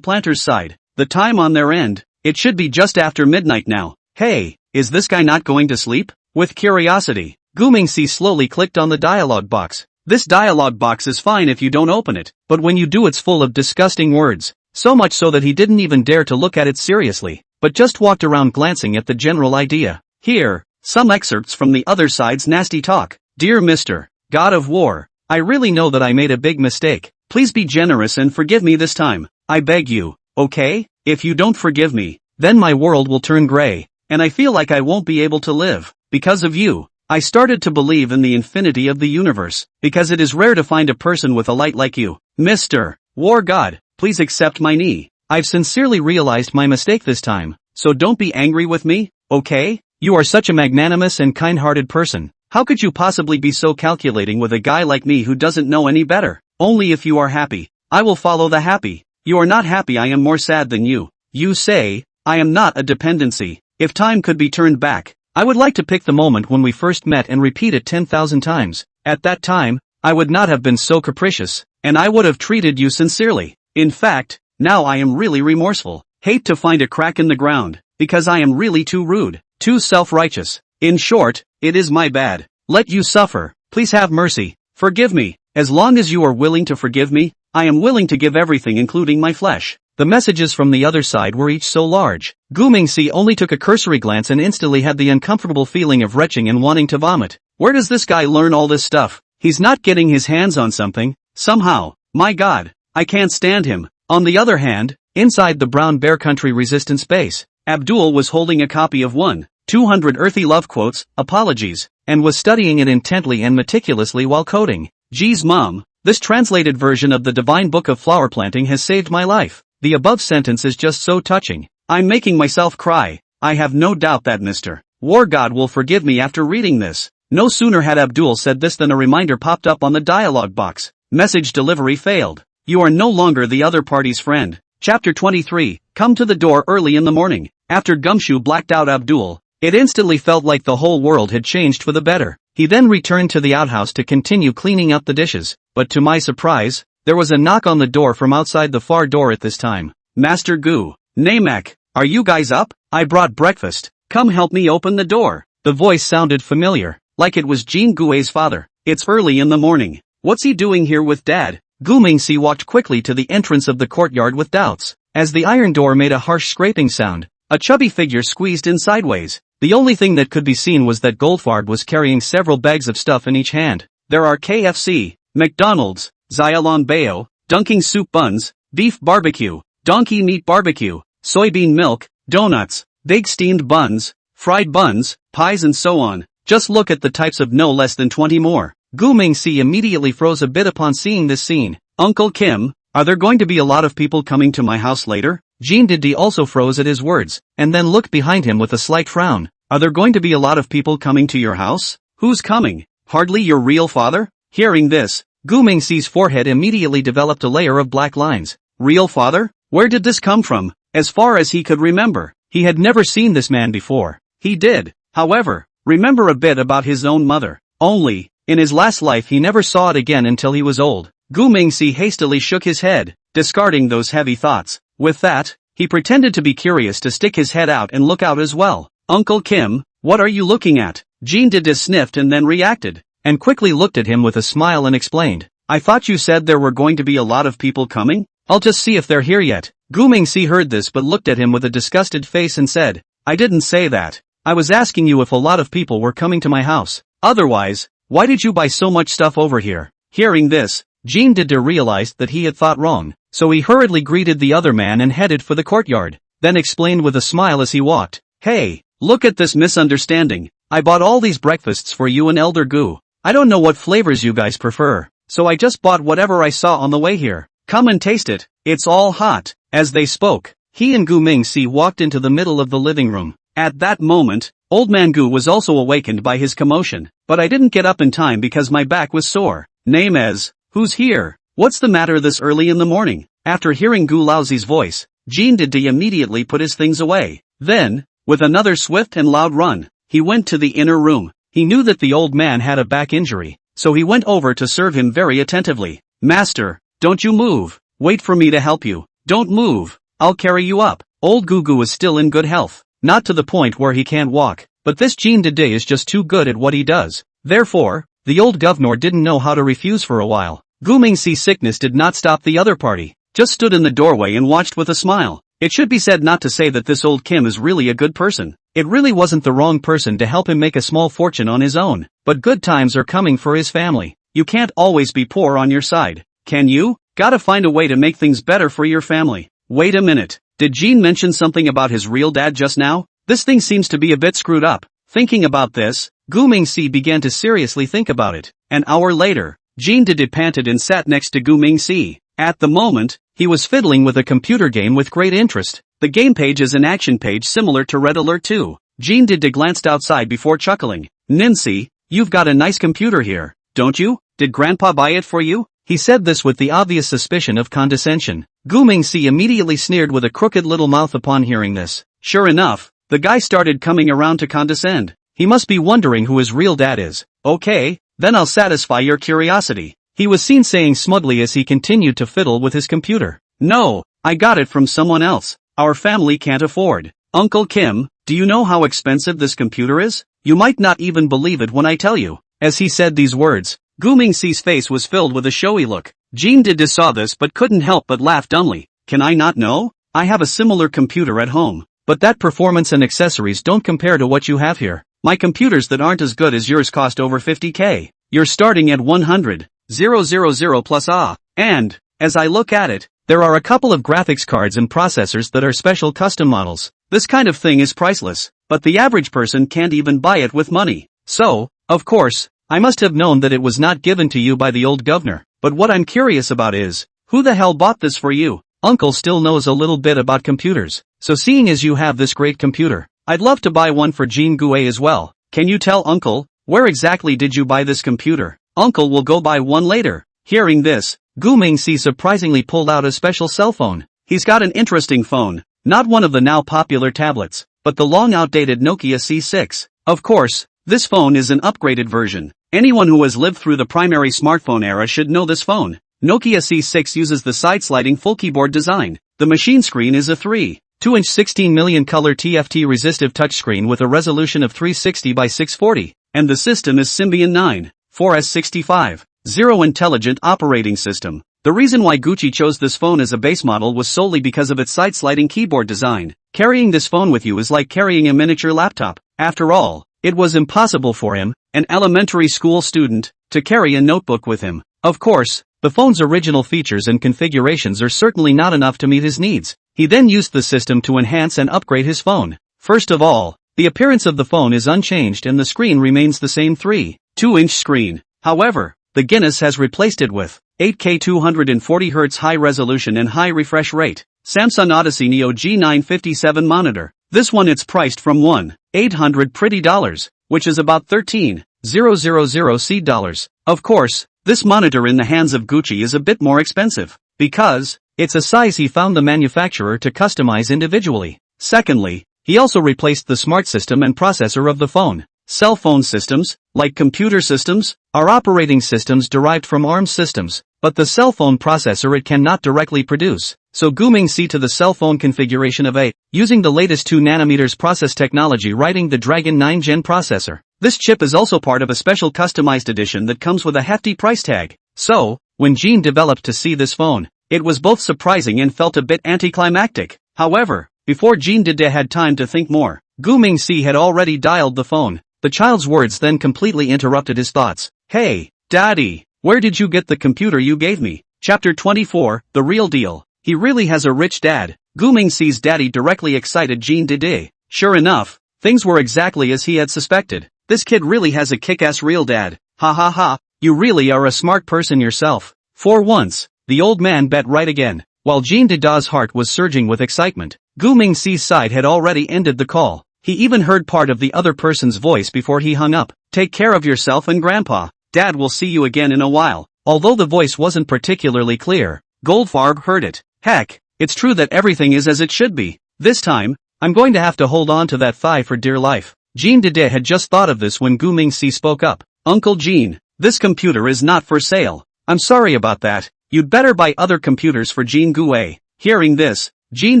planter's side. The time on their end, it should be just after midnight now. Hey, is this guy not going to sleep? With curiosity, Gu Mingxi slowly clicked on the dialog box. This dialog box is fine if you don't open it, but when you do it's full of disgusting words. So much so that he didn't even dare to look at it seriously, but just walked around glancing at the general idea. Here, some excerpts from the other side's nasty talk. Dear Mr. God of War, I really know that I made a big mistake. Please be generous and forgive me this time. I beg you, okay? If you don't forgive me, then my world will turn gray, and I feel like I won't be able to live. Because of you, I started to believe in the infinity of the universe, because it is rare to find a person with a light like you. Mr. War God, please accept my knee. I've sincerely realized my mistake this time, so don't be angry with me, okay? You are such a magnanimous and kind-hearted person. How could you possibly be so calculating with a guy like me who doesn't know any better? Only if you are happy, I will follow the happy. You are not happy, I am more sad than you. You say, I am not a dependency. If time could be turned back, I would like to pick the moment when we first met and repeat it 10,000 times. At that time, I would not have been so capricious, and I would have treated you sincerely. In fact, now I am really remorseful. Hate to find a crack in the ground, because I am really too rude, too self-righteous. In short, it is my bad. Let you suffer. Please have mercy. Forgive me. As long as you are willing to forgive me, I am willing to give everything including my flesh. The messages from the other side were each so large. Gu Mingxi only took a cursory glance and instantly had the uncomfortable feeling of retching and wanting to vomit. Where does this guy learn all this stuff? He's not getting his hands on something, somehow. My God, I can't stand him. On the other hand, inside the Brown Bear Country resistance base, Abdul was holding a copy of 200 earthy love quotes, apologies, and was studying it intently and meticulously while coding. Geez mom, this translated version of the Divine Book of Flower Planting has saved my life. The above sentence is just so touching. I'm making myself cry. I have no doubt that Mr. War God will forgive me after reading this. No sooner had Abdul said this than a reminder popped up on the dialog box. Message delivery failed. You are no longer the other party's friend. Chapter 23, come to the door early in the morning. After Gumshoe blacked out Abdul, it instantly felt like the whole world had changed for the better. He then returned to the outhouse to continue cleaning up the dishes, but to my surprise, there was a knock on the door from outside the far door at this time. Master Gu, Namek, are you guys up? I brought breakfast. Come help me open the door. The voice sounded familiar, like it was Jean Gui's father. It's early in the morning. What's he doing here with Dad? Gu Mingxi walked quickly to the entrance of the courtyard with doubts. As the iron door made a harsh scraping sound, a chubby figure squeezed in sideways. The only thing that could be seen was that Goldfarb was carrying several bags of stuff in each hand. There are KFC, McDonald's, Xiaolon Bao, Dunking soup buns, beef barbecue, donkey meat barbecue, soybean milk, donuts, big steamed buns, fried buns, pies and so on. Just look at the types of no less than 20 more. Gu Mingxi immediately froze a bit upon seeing this scene. Uncle Kim, are there going to be a lot of people coming to my house later? Jean Didi also froze at his words, and then looked behind him with a slight frown. Are there going to be a lot of people coming to your house? Who's coming? Hardly your real father? Hearing this, Gu Mingxi's forehead immediately developed a layer of black lines. Real father? Where did this come from? As far as he could remember, he had never seen this man before. He did, however, remember a bit about his own mother. Only, in his last life he never saw it again until he was old. Gu Mingxi hastily shook his head, discarding those heavy thoughts. With that, he pretended to be curious to stick his head out and look out as well. Uncle Kim, what are you looking at? Jean Didi sniffed and then reacted, and quickly looked at him with a smile and explained. I thought you said there were going to be a lot of people coming? I'll just see if they're here yet. Gu Mingxi heard this but looked at him with a disgusted face and said, I didn't say that. I was asking you if a lot of people were coming to my house. Otherwise, why did you buy so much stuff over here? Hearing this, Jean Didi realized that he had thought wrong, so he hurriedly greeted the other man and headed for the courtyard, then explained with a smile as he walked. Hey, look at this misunderstanding. I bought all these breakfasts for you and Elder Gu. I don't know what flavors you guys prefer, so I just bought whatever I saw on the way here. Come and taste it, it's all hot. As they spoke, he and Gu Mingxi walked into the middle of the living room. At that moment, Old Man Gu was also awakened by his commotion, but I didn't get up in time because my back was sore. Name as, who's here? What's the matter this early in the morning? After hearing Gu Laozi's voice, Jean Didi immediately put his things away. Then, with another swift and loud run, he went to the inner room. He knew that the old man had a back injury, so he went over to serve him very attentively. Master, don't you move. Wait for me to help you. Don't move. I'll carry you up. Old Gugu is still in good health, not to the point where he can't walk, but this Jean Didi is just too good at what he does. Therefore, the old governor didn't know how to refuse for a while. Gu Mingxi's sickness did not stop the other party, just stood in the doorway and watched with a smile. It should be said not to say that this old Kim is really a good person. It really wasn't the wrong person to help him make a small fortune on his own, but good times are coming for his family. You can't always be poor on your side, can you? Gotta find a way to make things better for your family. Wait a minute, did Jean mention something about his real dad just now? This thing seems to be a bit screwed up. Thinking about this, Gu Mingxi began to seriously think about it. An hour later, Jean Didi panted and sat next to Gu Mingxi. At the moment, he was fiddling with a computer game with great interest. The game page is an action page similar to Red Alert 2. Jean Didi glanced outside before chuckling. Nincy, you've got a nice computer here, don't you? Did Grandpa buy it for you? He said this with the obvious suspicion of condescension. Gu Mingxi immediately sneered with a crooked little mouth upon hearing this. Sure enough, the guy started coming around to condescend. He must be wondering who his real dad is. Okay, then I'll satisfy your curiosity. He was seen saying smugly as he continued to fiddle with his computer. No, I got it from someone else. Our family can't afford. Uncle Kim, do you know how expensive this computer is? You might not even believe it when I tell you. As he said these words, Gu Mingxi's face was filled with a showy look. Jean Didi saw this but couldn't help but laugh dumbly. Can I not know? I have a similar computer at home, but that performance and accessories don't compare to what you have here. My computers that aren't as good as yours cost over 50k. You're starting at 100,000 plus and, as I look at it, there are a couple of graphics cards and processors that are special custom models. This kind of thing is priceless, but the average person can't even buy it with money. So, of course, I must have known that it was not given to you by the old governor. But what I'm curious about is, who the hell bought this for you? Uncle still knows a little bit about computers, so seeing as you have this great computer, I'd love to buy one for Jean Gue as well. Can you tell Uncle, where exactly did you buy this computer? Uncle will go buy one later. Hearing this, Gu Mingxi surprisingly pulled out a special cell phone. He's got an interesting phone, not one of the now popular tablets, but the long outdated Nokia C6. Of course, this phone is an upgraded version. Anyone who has lived through the primary smartphone era should know this phone. Nokia C6 uses the side-sliding full keyboard design. The machine screen is a 3.2-inch 16 million color TFT resistive touchscreen with a resolution of 360 by 640, and the system is Symbian 9.4S65. Zero intelligent operating system. The reason why Gucci chose this phone as a base model was solely because of its side-sliding keyboard design. Carrying this phone with you is like carrying a miniature laptop. After all, it was impossible for him, an elementary school student, to carry a notebook with him. Of course, the phone's original features and configurations are certainly not enough to meet his needs. He then used the system to enhance and upgrade his phone. First of all, the appearance of the phone is unchanged and the screen remains the same 3.2-inch screen. However, the Guinness has replaced it with 8K 240Hz high resolution and high refresh rate. Samsung Odyssey Neo G957 monitor. This one it's priced from $1,800 pretty dollars, which is about $13,000 dollars. Of course, this monitor in the hands of Gucci is a bit more expensive, because it's a size he found the manufacturer to customize individually. Secondly, he also replaced the smart system and processor of the phone. Cell phone systems, like computer systems, are operating systems derived from ARM systems, but the cell phone processor it cannot directly produce. So Guming C to the cell phone configuration of A, using the latest 2nm process technology riding the Dragon 9 Gen processor. This chip is also part of a special customized edition that comes with a hefty price tag. So, when Jean developed to see this phone, it was both surprising and felt a bit anticlimactic. However, before Jean Dede had time to think more, Guming C had already dialed the phone. The child's words then completely interrupted his thoughts. Hey, Daddy, where did you get the computer you gave me? Chapter 24, The Real Deal. He really has a rich dad. Guming C's daddy directly excited Jean Dede. Sure enough, things were exactly as he had suspected. This kid really has a kick-ass real dad. Ha ha ha, you really are a smart person yourself. For once, the old man bet right again. While Jean Dede's heart was surging with excitement, Guming C's side had already ended the call. He even heard part of the other person's voice before he hung up. Take care of yourself and Grandpa. Dad will see you again in a while. Although the voice wasn't particularly clear, Goldfarb heard it. Heck, it's true that everything is as it should be. This time, I'm going to have to hold on to that thigh for dear life. Jean Dede had just thought of this when Guming C spoke up. Uncle Jean, this computer is not for sale. I'm sorry about that. You'd better buy other computers for Jean Gue. Hearing this, Jean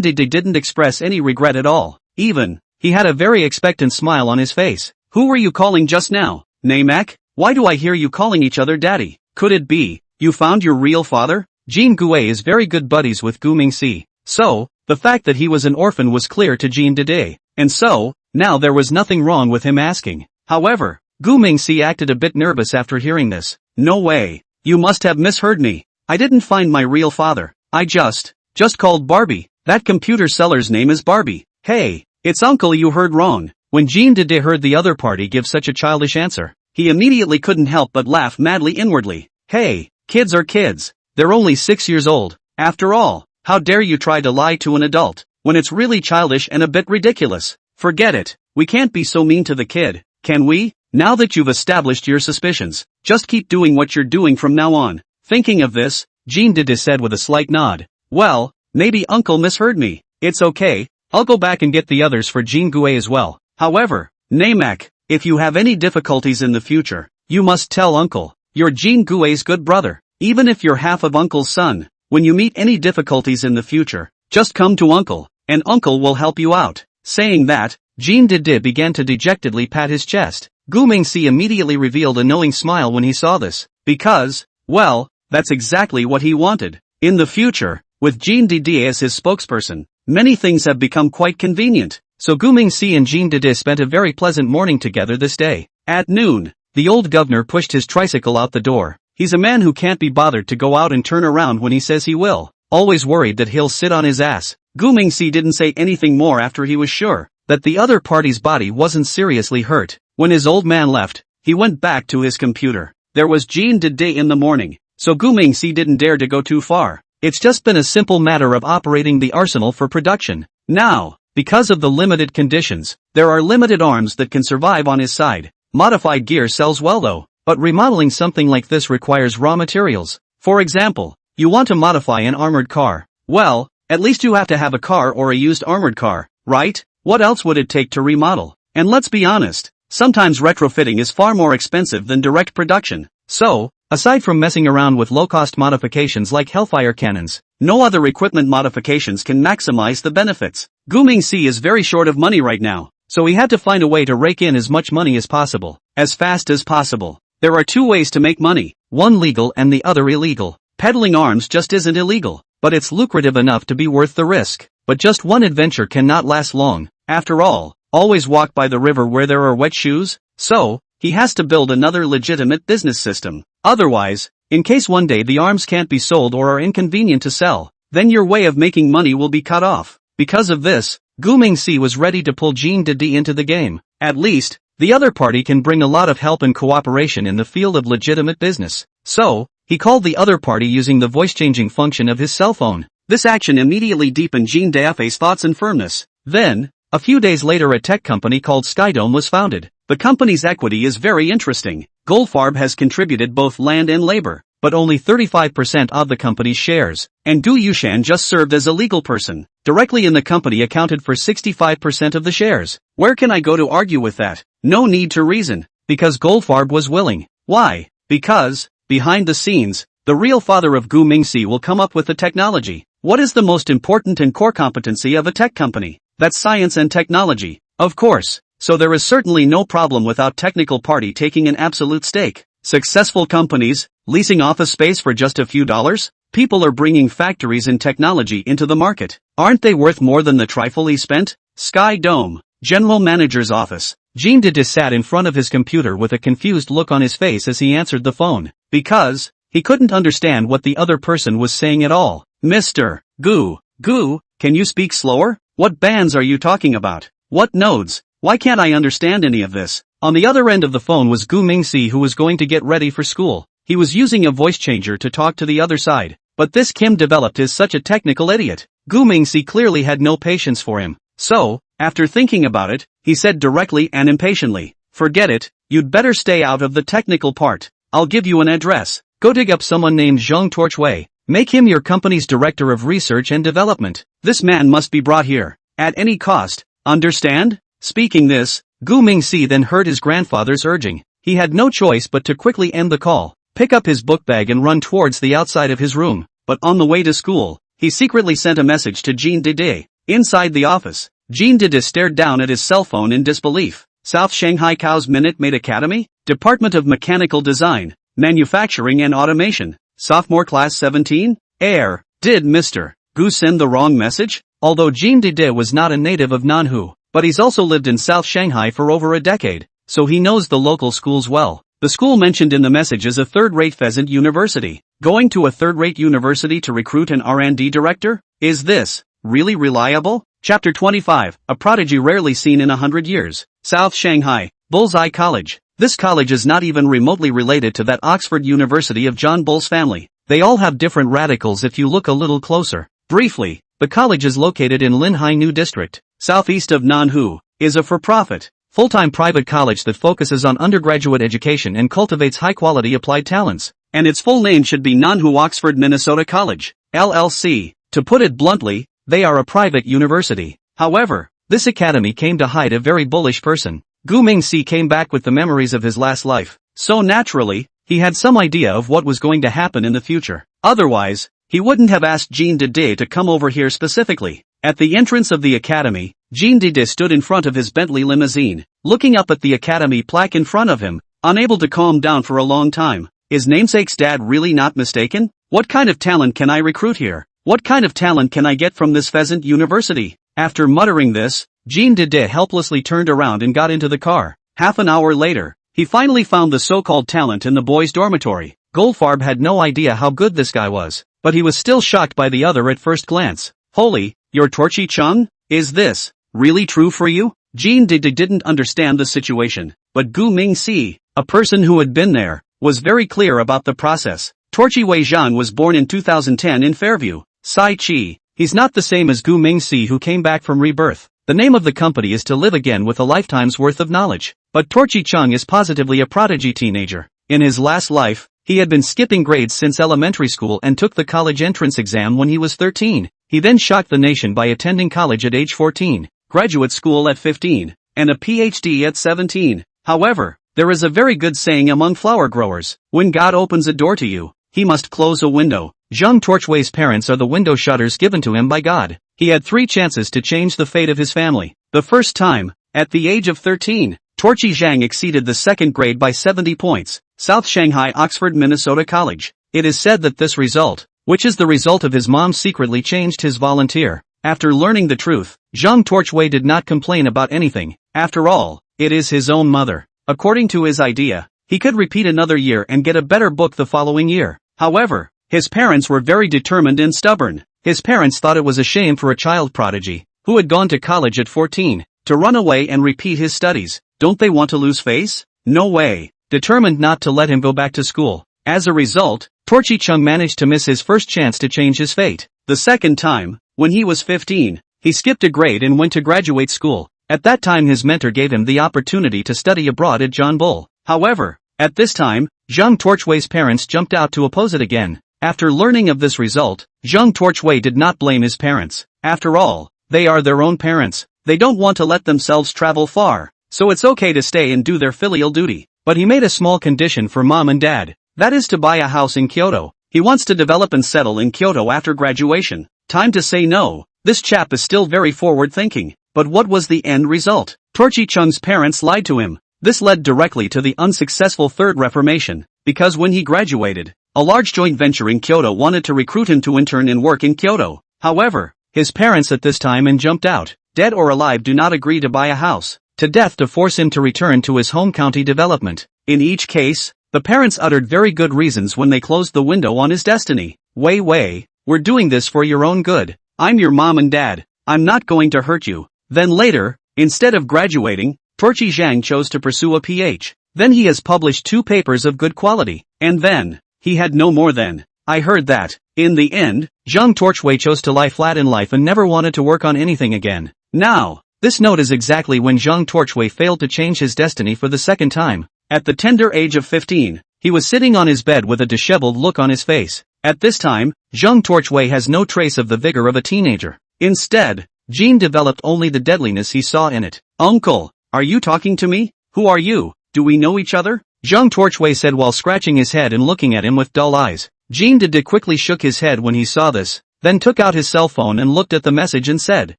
Dede didn't express any regret at all. Even, he had a very expectant smile on his face. Who were you calling just now? Namek? Why do I hear you calling each other daddy? Could it be, you found your real father? Jean Gue is very good buddies with Guming C. So, the fact that he was an orphan was clear to Jean Dede. And so, now there was nothing wrong with him asking. However, Guming C acted a bit nervous after hearing this. No way. You must have misheard me. I didn't find my real father. I just called Barbie. That computer seller's name is Barbie. Hey, it's uncle you heard wrong. When Jean Dede heard the other party give such a childish answer, he immediately couldn't help but laugh madly inwardly. Hey, kids are kids. They're only 6 years old. After all, how dare you try to lie to an adult, when it's really childish and a bit ridiculous. Forget it. We can't be so mean to the kid, can we? Now that you've established your suspicions, just keep doing what you're doing from now on. Thinking of this, Jean Dede said with a slight nod. Well, maybe uncle misheard me. It's okay, I'll go back and get the others for Jean Gue as well. However, Namek, if you have any difficulties in the future, you must tell uncle. You're Jean Gue's good brother. Even if you're half of uncle's son, when you meet any difficulties in the future, just come to uncle, and uncle will help you out. Saying that, Jean Dede began to dejectedly pat his chest. Guming C immediately revealed a knowing smile when he saw this, because, well, that's exactly what he wanted. In the future, with Jean Dede as his spokesperson, many things have become quite convenient. So Guming C and Jean Dede spent a very pleasant morning together this day. At noon, the old governor pushed his tricycle out the door. He's a man who can't be bothered to go out and turn around when he says he will, always worried that he'll sit on his ass. Guming C didn't say anything more after he was sure that the other party's body wasn't seriously hurt. When his old man left, he went back to his computer. There was Jean Dede in the morning, so Guming C didn't dare to go too far. It's just been a simple matter of operating the arsenal for production. Now, because of the limited conditions, there are limited arms that can survive on his side. Modified gear sells well though, but remodeling something like this requires raw materials. For example, you want to modify an armored car. Well, at least you have to have a car or a used armored car, right? What else would it take to remodel? And let's be honest, sometimes retrofitting is far more expensive than direct production. So, aside from messing around with low-cost modifications like Hellfire cannons, no other equipment modifications can maximize the benefits. Guming C is very short of money right now, so he had to find a way to rake in as much money as possible, as fast as possible. There are two ways to make money, one legal and the other illegal. Peddling arms just isn't illegal, but it's lucrative enough to be worth the risk. But just one adventure cannot last long. After all always walk by the river where there are wet shoes? So, he has to build another legitimate business system. Otherwise, in case one day the arms can't be sold or are inconvenient to sell, then your way of making money will be cut off. Because of this, Gu Mingxi was ready to pull Jean Didi into the game. At least, the other party can bring a lot of help and cooperation in the field of legitimate business. So, he called the other party using the voice-changing function of his cell phone. This action immediately deepened Jean Daifei's thoughts and firmness. Then, a few days later a tech company called Skydome was founded. The company's equity is very interesting. Goldfarb has contributed both land and labor, but only 35% of the company's shares, and Gu Yushan just served as a legal person. Directly in the company accounted for 65% of the shares. Where can I go to argue with that? No need to reason. Because Goldfarb was willing. Why? Because, behind the scenes, the real father of Gu Mingxi will come up with the technology. What is the most important and core competency of a tech company? That's science and technology. Of course. So there is certainly no problem without technical party taking an absolute stake. Successful companies, leasing office space for just a few dollars? People are bringing factories and technology into the market. Aren't they worth more than the trifle he spent? Sky Dome, General Manager's office. Jean Didi sat in front of his computer with a confused look on his face as he answered the phone. Because, he couldn't understand what the other person was saying at all. Mr. Gu, can you speak slower? What bands are you talking about? What nodes? Why can't I understand any of this? On the other end of the phone was Gu Mingxi, who was going to get ready for school. He was using a voice changer to talk to the other side. But this Kim developed is such a technical idiot. Gu Mingxi clearly had no patience for him. So, after thinking about it, he said directly and impatiently, "Forget it, you'd better stay out of the technical part. I'll give you an address. Go dig up someone named Zheng Torchwei. Make him your company's director of research and development. This man must be brought here. At any cost. Understand?" Speaking this, Gu Mingxi then heard his grandfather's urging. He had no choice but to quickly end the call, pick up his book bag and run towards the outside of his room. But on the way to school, he secretly sent a message to Jean Didi. Inside the office, Jean Didi stared down at his cell phone in disbelief. South Shanghai Cow's Minute Maid Academy? Department of Mechanical Design, Manufacturing and Automation. Sophomore Class 17? Did Mr. Gu send the wrong message? Although Jean Didi was not a native of Nanhu, but he's also lived in South Shanghai for over a decade, so he knows the local schools well. The school mentioned in the message is a third-rate pheasant university. Going to a third-rate university to recruit an R&D director? Is this really reliable? Chapter 25, a prodigy rarely seen in 100 years. South Shanghai, Bullseye College. This college is not even remotely related to that Oxford University of John Bull's family. They all have different radicals if you look a little closer. Briefly, the college is located in Linhai New District, southeast of Nanhu, is a for-profit, full-time private college that focuses on undergraduate education and cultivates high-quality applied talents. And its full name should be Nanhu Oxford Minnesota College, LLC. To put it bluntly, they are a private university. However, this academy came to hide a very bullish person. Gu Mingxi came back with the memories of his last life. So naturally, he had some idea of what was going to happen in the future. Otherwise, he wouldn't have asked Jean Didi to come over here specifically. At the entrance of the academy, Jean Didi stood in front of his Bentley limousine, looking up at the academy plaque in front of him, unable to calm down for a long time. Is namesake's dad really not mistaken? What kind of talent can I recruit here? What kind of talent can I get from this pheasant university? After muttering this, Jean Didi helplessly turned around and got into the car. Half an hour later, he finally found the so-called talent in the boys' dormitory. Goldfarb had no idea how good this guy was, but he was still shocked by the other at first glance. Holy, you're Torchi Chung? Is this really true for you? Jean Didi didn't understand the situation, but Gu Mingxi, a person who had been there, was very clear about the process. Torchi Weizhan was born in 2010 in Fairview, Sai Chi. He's not the same as Gu Mingxi who came back from rebirth. The name of the company is to live again with a lifetime's worth of knowledge. But Torchi Chung is positively a prodigy teenager. In his last life, he had been skipping grades since elementary school and took the college entrance exam when he was 13. He then shocked the nation by attending college at age 14, graduate school at 15, and a PhD at 17. However, there is a very good saying among flower growers: when God opens a door to you, he must close a window. Zheng Torchwei's parents are the window shutters given to him by God. He had 3 chances to change the fate of his family. The first time, at the age of 13, Torchi Zhang exceeded the second grade by 70 points. South Shanghai Oxford Minnesota College. It is said that this result, which is the result of his mom secretly changed his volunteer After learning the truth, Zhang Torchway did not complain about anything. After all, it is his own mother. According to his idea, he could repeat another year and get a better book the following year. However, his parents were very determined and stubborn. His parents thought it was a shame for a child prodigy, who had gone to college at 14, to run away and repeat his studies. Don't they want to lose face? No way. Determined not to let him go back to school. As a result, Torchi Chung managed to miss his first chance to change his fate. The second time, when he was 15, he skipped a grade and went to graduate school. At that time his mentor gave him the opportunity to study abroad at John Bull. However, at this time, Zhang Torchway's parents jumped out to oppose it again. After learning of this result, Zhang Torchway did not blame his parents. After all, they are their own parents. They don't want to let themselves travel far, so it's okay to stay and do their filial duty. But he made a small condition for mom and dad. That is to buy a house in Kyoto. He wants to develop and settle in Kyoto after graduation. Time to say no. This chap is still very forward-thinking. But what was the end result? Torchi Chung's parents lied to him. This led directly to the unsuccessful Third Reformation, because when he graduated, a large joint venture in Kyoto wanted to recruit him to intern and work in Kyoto. However, his parents at this time and jumped out, dead or alive, do not agree to buy a house, to death to force him to return to his home county development. In each case, the parents uttered very good reasons when they closed the window on his destiny. Wei, we're doing this for your own good. I'm your mom and dad. I'm not going to hurt you. Then later, instead of graduating, Torchi Zhang chose to pursue a PhD. Then he has published 2 papers of good quality. And then, he had no more then. I heard that. In the end, Zhang Torchway chose to lie flat in life and never wanted to work on anything again. Now, this note is exactly when Zhang Torchway failed to change his destiny for the second time. At the tender age of 15, he was sitting on his bed with a disheveled look on his face. At this time, Zhang Torchway has no trace of the vigor of a teenager. Instead, Jean developed only the deadliness he saw in it. Uncle, are you talking to me? Who are you? Do we know each other? Zhang Torchway said while scratching his head and looking at him with dull eyes. Jean Dede quickly shook his head when he saw this, then took out his cell phone and looked at the message and said,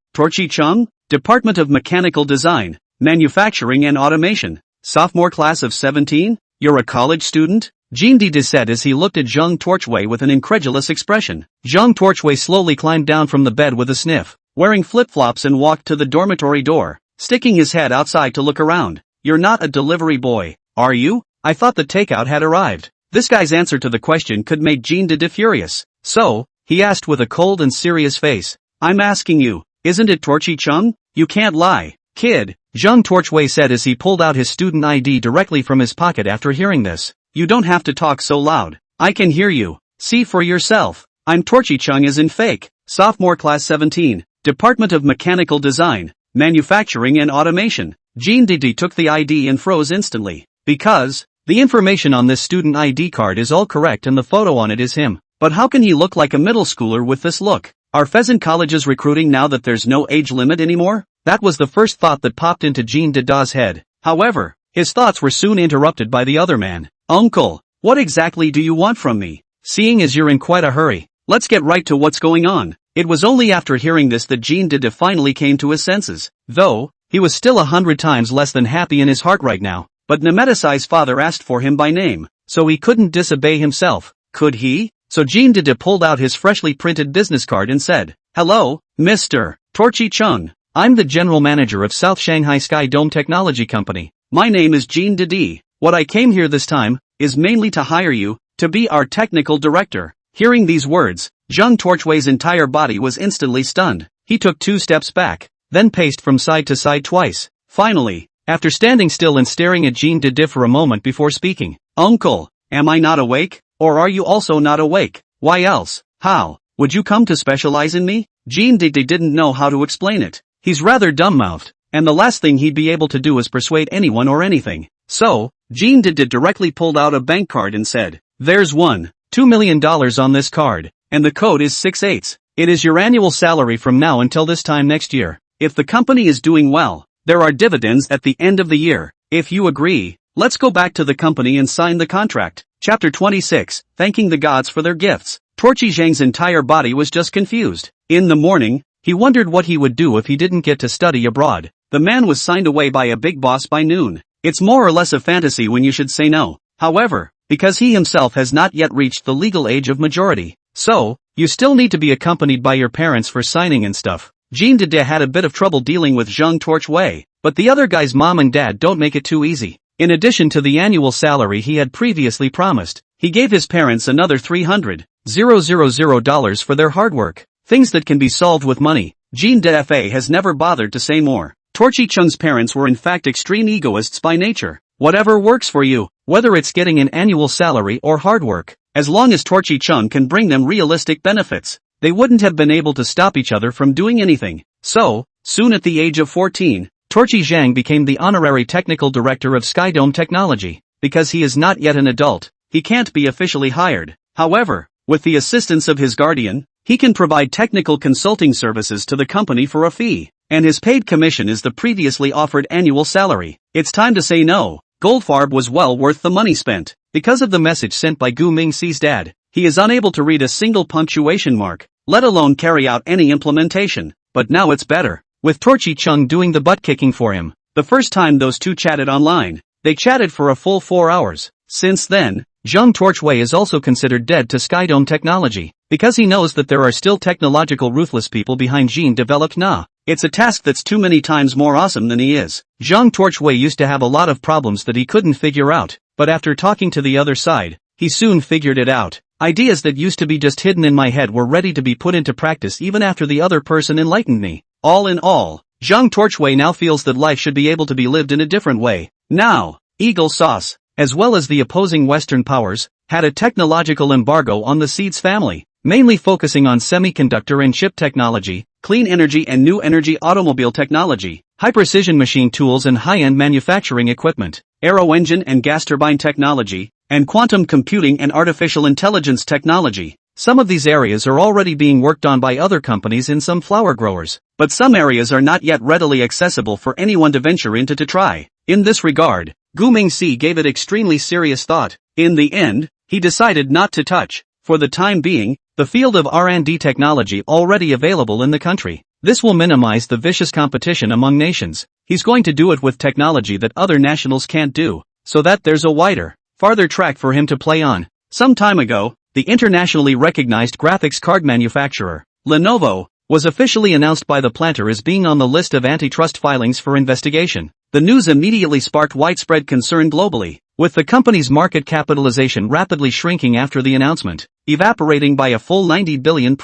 Torchi Chung, Department of Mechanical Design, Manufacturing and Automation, sophomore class of 17? You're a college student? Jean Dede said as he looked at Zhang Torchway with an incredulous expression. Zhang Torchway slowly climbed down from the bed with a sniff, wearing flip-flops, and walked to the dormitory door, sticking his head outside to look around. You're not a delivery boy, are you? I thought the takeout had arrived. This guy's answer to the question could make Jean Dede furious. So, he asked with a cold and serious face, I'm asking you, isn't it Torchi Chung? You can't lie, kid, Zhang Torchway said as he pulled out his student ID directly from his pocket after hearing this. You don't have to talk so loud. I can hear you. See for yourself. I'm Torchi Chung as in fake, sophomore class 17, Department of Mechanical Design, Manufacturing and Automation. Jean Dede took the ID and froze instantly, because the information on this student ID card is all correct and the photo on it is him. But how can he look like a middle schooler with this look? Are pheasant colleges recruiting now that there's no age limit anymore? That was the first thought that popped into Jean Dede's head. However, his thoughts were soon interrupted by the other man. Uncle, what exactly do you want from me? Seeing as you're in quite a hurry, let's get right to what's going on. It was only after hearing this that Jean Dede finally came to his senses, though he was still 100 times less than happy in his heart right now. But Nemetisai's father asked for him by name, so he couldn't disobey himself, could he? So Jean Dede pulled out his freshly printed business card and said, Hello, Mr. Torchi Chung. I'm the general manager of South Shanghai Sky Dome Technology Company. My name is Jean Dede. What I came here this time is mainly to hire you to be our technical director. Hearing these words, Zhang Torchway's entire body was instantly stunned. He took 2 steps back, then paced from side to side twice. Finally, after standing still and staring at Jean Dede for a moment before speaking, Uncle, am I not awake? Or are you also not awake? Why else? How would you come to specialize in me? Jean Dede didn't know how to explain it. He's rather dumb-mouthed, and the last thing he'd be able to do is persuade anyone or anything. So, Jean Dede directly pulled out a bank card and said, There's $2 million on this card, and the code is 6/8. It is your annual salary from now until this time next year. If the company is doing well, there are dividends at the end of the year. If you agree, let's go back to the company and sign the contract. Chapter 26, Thanking the Gods for Their Gifts. Torchi Zhang's entire body was just confused. In the morning, he wondered what he would do if he didn't get to study abroad. The man was signed away by a big boss by noon. It's more or less a fantasy when you should say no. However, because he himself has not yet reached the legal age of majority, so, you still need to be accompanied by your parents for signing and stuff. Jean Dede had a bit of trouble dealing with Zhang Torchway, but the other guy's mom and dad don't make it too easy. In addition to the annual salary he had previously promised, he gave his parents another $300,000 for their hard work. Things that can be solved with money. Jean Dede has never bothered to say more. Torchi Chung's parents were in fact extreme egoists by nature. Whatever works for you, whether it's getting an annual salary or hard work, as long as Torchi Chung can bring them realistic benefits, they wouldn't have been able to stop each other from doing anything. So, soon at the age of 14, Torchi Zhang became the honorary technical director of Skydome Technology. Because he is not yet an adult, he can't be officially hired. However, with the assistance of his guardian, he can provide technical consulting services to the company for a fee, and his paid commission is the previously offered annual salary. It's time to say no. Goldfarb was well worth the money spent. Because of the message sent by Gu Mingxi's dad, he is unable to read a single punctuation mark, let alone carry out any implementation. But now it's better, with Torchi Chung doing the butt-kicking for him. The first time those two chatted online, they chatted for a full 4 hours. Since then, Zhang Torchway is also considered dead to Skydome Technology, because he knows that there are still technological ruthless people behind gene-developed Na. It's a task that's too many times more awesome than he is. Zhang Torchway used to have a lot of problems that he couldn't figure out, but after talking to the other side, he soon figured it out. Ideas that used to be just hidden in my head were ready to be put into practice even after the other person enlightened me. All in all, Zhang Torchway now feels that life should be able to be lived in a different way. Now, Eagle Sauce, as well as the opposing Western powers, had a technological embargo on the Seeds family, mainly focusing on semiconductor and chip technology, clean energy and new energy automobile technology, high-precision machine tools and high-end manufacturing equipment, aero engine and gas turbine technology, and quantum computing and artificial intelligence technology. Some of these areas are already being worked on by other companies in some flower growers, but some areas are not yet readily accessible for anyone to venture into to try. In this regard, Gu Mingxi gave it extremely serious thought. In the end, he decided not to touch, for the time being, the field of R&D technology already available in the country. This will minimize the vicious competition among nations. He's going to do it with technology that other nationals can't do, so that there's a wider, farther track for him to play on. Some time ago, the internationally recognized graphics card manufacturer, Lenovo, was officially announced by the planter as being on the list of antitrust filings for investigation. The news immediately sparked widespread concern globally, with the company's market capitalization rapidly shrinking after the announcement, evaporating by a full $90 billion.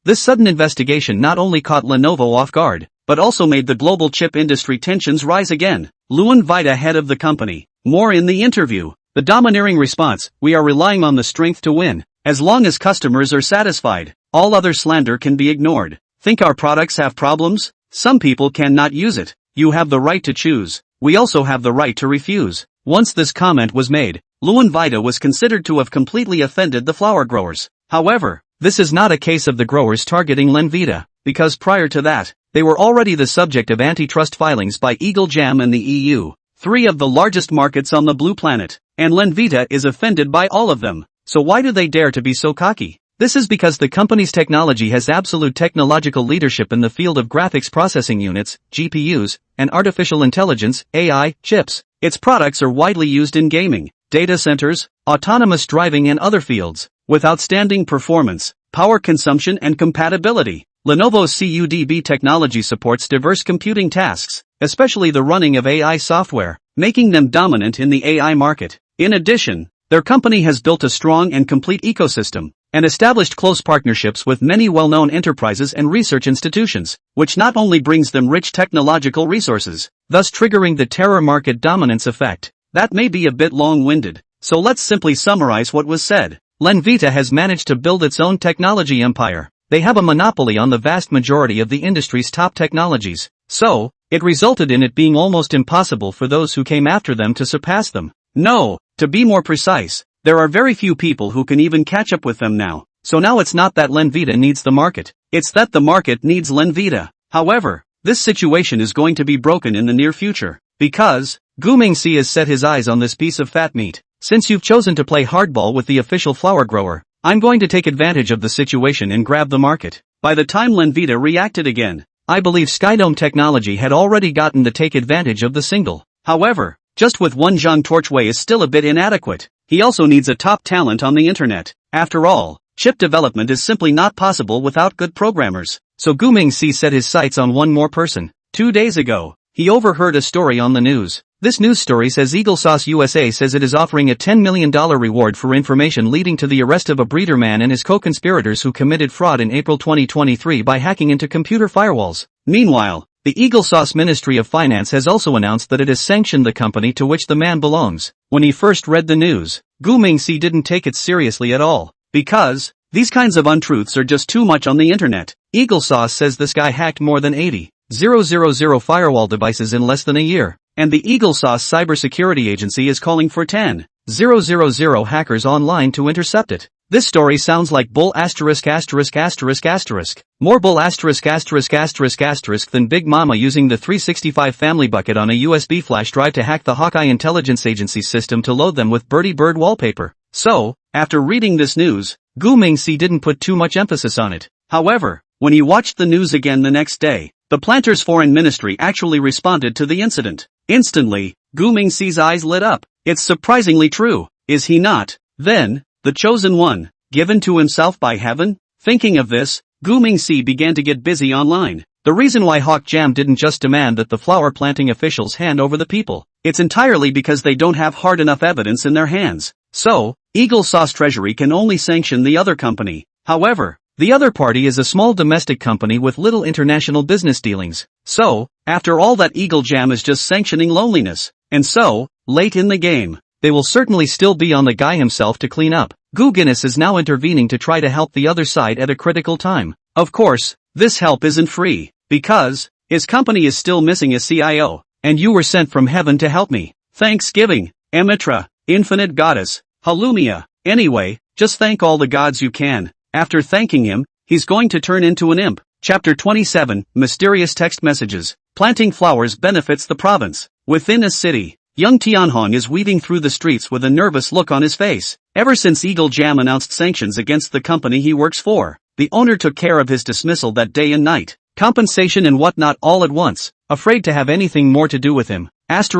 This sudden investigation not only caught Lenovo off guard, but also made the global chip industry tensions rise again. Luan Vida, head of the company. More in the interview. The domineering response: we are relying on the strength to win. As long as customers are satisfied, all other slander can be ignored. Think our products have problems? Some people cannot use it. You have the right to choose. We also have the right to refuse. Once this comment was made, Luan Vida was considered to have completely offended the flower growers. However, this is not a case of the growers targeting Lenvita, because prior to that, they were already the subject of antitrust filings by Eagle Jam and the EU, 3 of the largest markets on the blue planet, and Lenvita is offended by all of them. So why do they dare to be so cocky? This is because the company's technology has absolute technological leadership in the field of graphics processing units, GPUs, and artificial intelligence, AI, chips. Its products are widely used in gaming, data centers, autonomous driving and other fields, with outstanding performance, power consumption and compatibility. Lenovo's CUDB technology supports diverse computing tasks, especially the running of AI software, making them dominant in the AI market. In addition, their company has built a strong and complete ecosystem, and established close partnerships with many well-known enterprises and research institutions, which not only brings them rich technological resources, thus triggering the terror market dominance effect. That may be a bit long-winded, so let's simply summarize what was said. Lenvita has managed to build its own technology empire. They have a monopoly on the vast majority of the industry's top technologies, so it resulted in it being almost impossible for those who came after them to surpass them. No, to be more precise, there are very few people who can even catch up with them now. So now it's not that Lenvita needs the market, it's that the market needs Lenvita. However, this situation is going to be broken in the near future, because Gu Mingxi has set his eyes on this piece of fat meat. Since you've chosen to play hardball with the official flower grower, I'm going to take advantage of the situation and grab the market. By the time Lenvita reacted again, I believe Skydome Technology had already gotten to take advantage of the single. However, just with one Zhang Torchway is still a bit inadequate. He also needs a top talent on the internet. After all, chip development is simply not possible without good programmers. So Gu Mingxi set his sights on one more person. 2 days ago, he overheard a story on the news. This news story says Eagle Sauce USA says it is offering a $10 million reward for information leading to the arrest of a breeder man and his co-conspirators who committed fraud in April 2023 by hacking into computer firewalls. Meanwhile, the Eagle Sauce Ministry of Finance has also announced that it has sanctioned the company to which the man belongs. When he first read the news, Gu Mingxi didn't take it seriously at all. Because these kinds of untruths are just too much on the internet. Eagle Sauce says this guy hacked more than 80,000 firewall devices in less than a year. And the Eagle Sauce cybersecurity agency is calling for 10,000 hackers online to intercept it. This story sounds like bull asterisk. More bull asterisk than Big Mama using the 365 family bucket on a USB flash drive to hack the Hawkeye intelligence agency system to load them with Birdie Bird wallpaper. So, after reading this news, Gu Mingxi didn't put too much emphasis on it. However, when he watched the news again the next day, the Planters' foreign ministry actually responded to the incident. Instantly, Gu Mingxi's eyes lit up. It's surprisingly true, is he not? Then, the chosen one, given to himself by heaven? Thinking of this, Gu Mingxi began to get busy online. The reason why Hawk Jam didn't just demand that the flower planting officials hand over the people, it's entirely because they don't have hard enough evidence in their hands. So, Eagle Sauce Treasury can only sanction the other company. However, the other party is a small domestic company with little international business dealings. So, after all that Eagle Jam is just sanctioning loneliness. And so, late in the game, they will certainly still be on the guy himself to clean up. Gu Guinness is now intervening to try to help the other side at a critical time. Of course, this help isn't free, because his company is still missing a CIO, and you were sent from heaven to help me. Thanksgiving, Amitra, Infinite Goddess, Halumia. Anyway, just thank all the gods you can. After thanking him, he's going to turn into an imp. Chapter 27, Mysterious Text Messages. Planting flowers benefits the province. Within a city, young Tianhong is weaving through the streets with a nervous look on his face. Ever since Eagle Jam announced sanctions against the company he works for, the owner took care of his dismissal that day and night. Compensation and whatnot all at once, afraid to have anything more to do with him. It's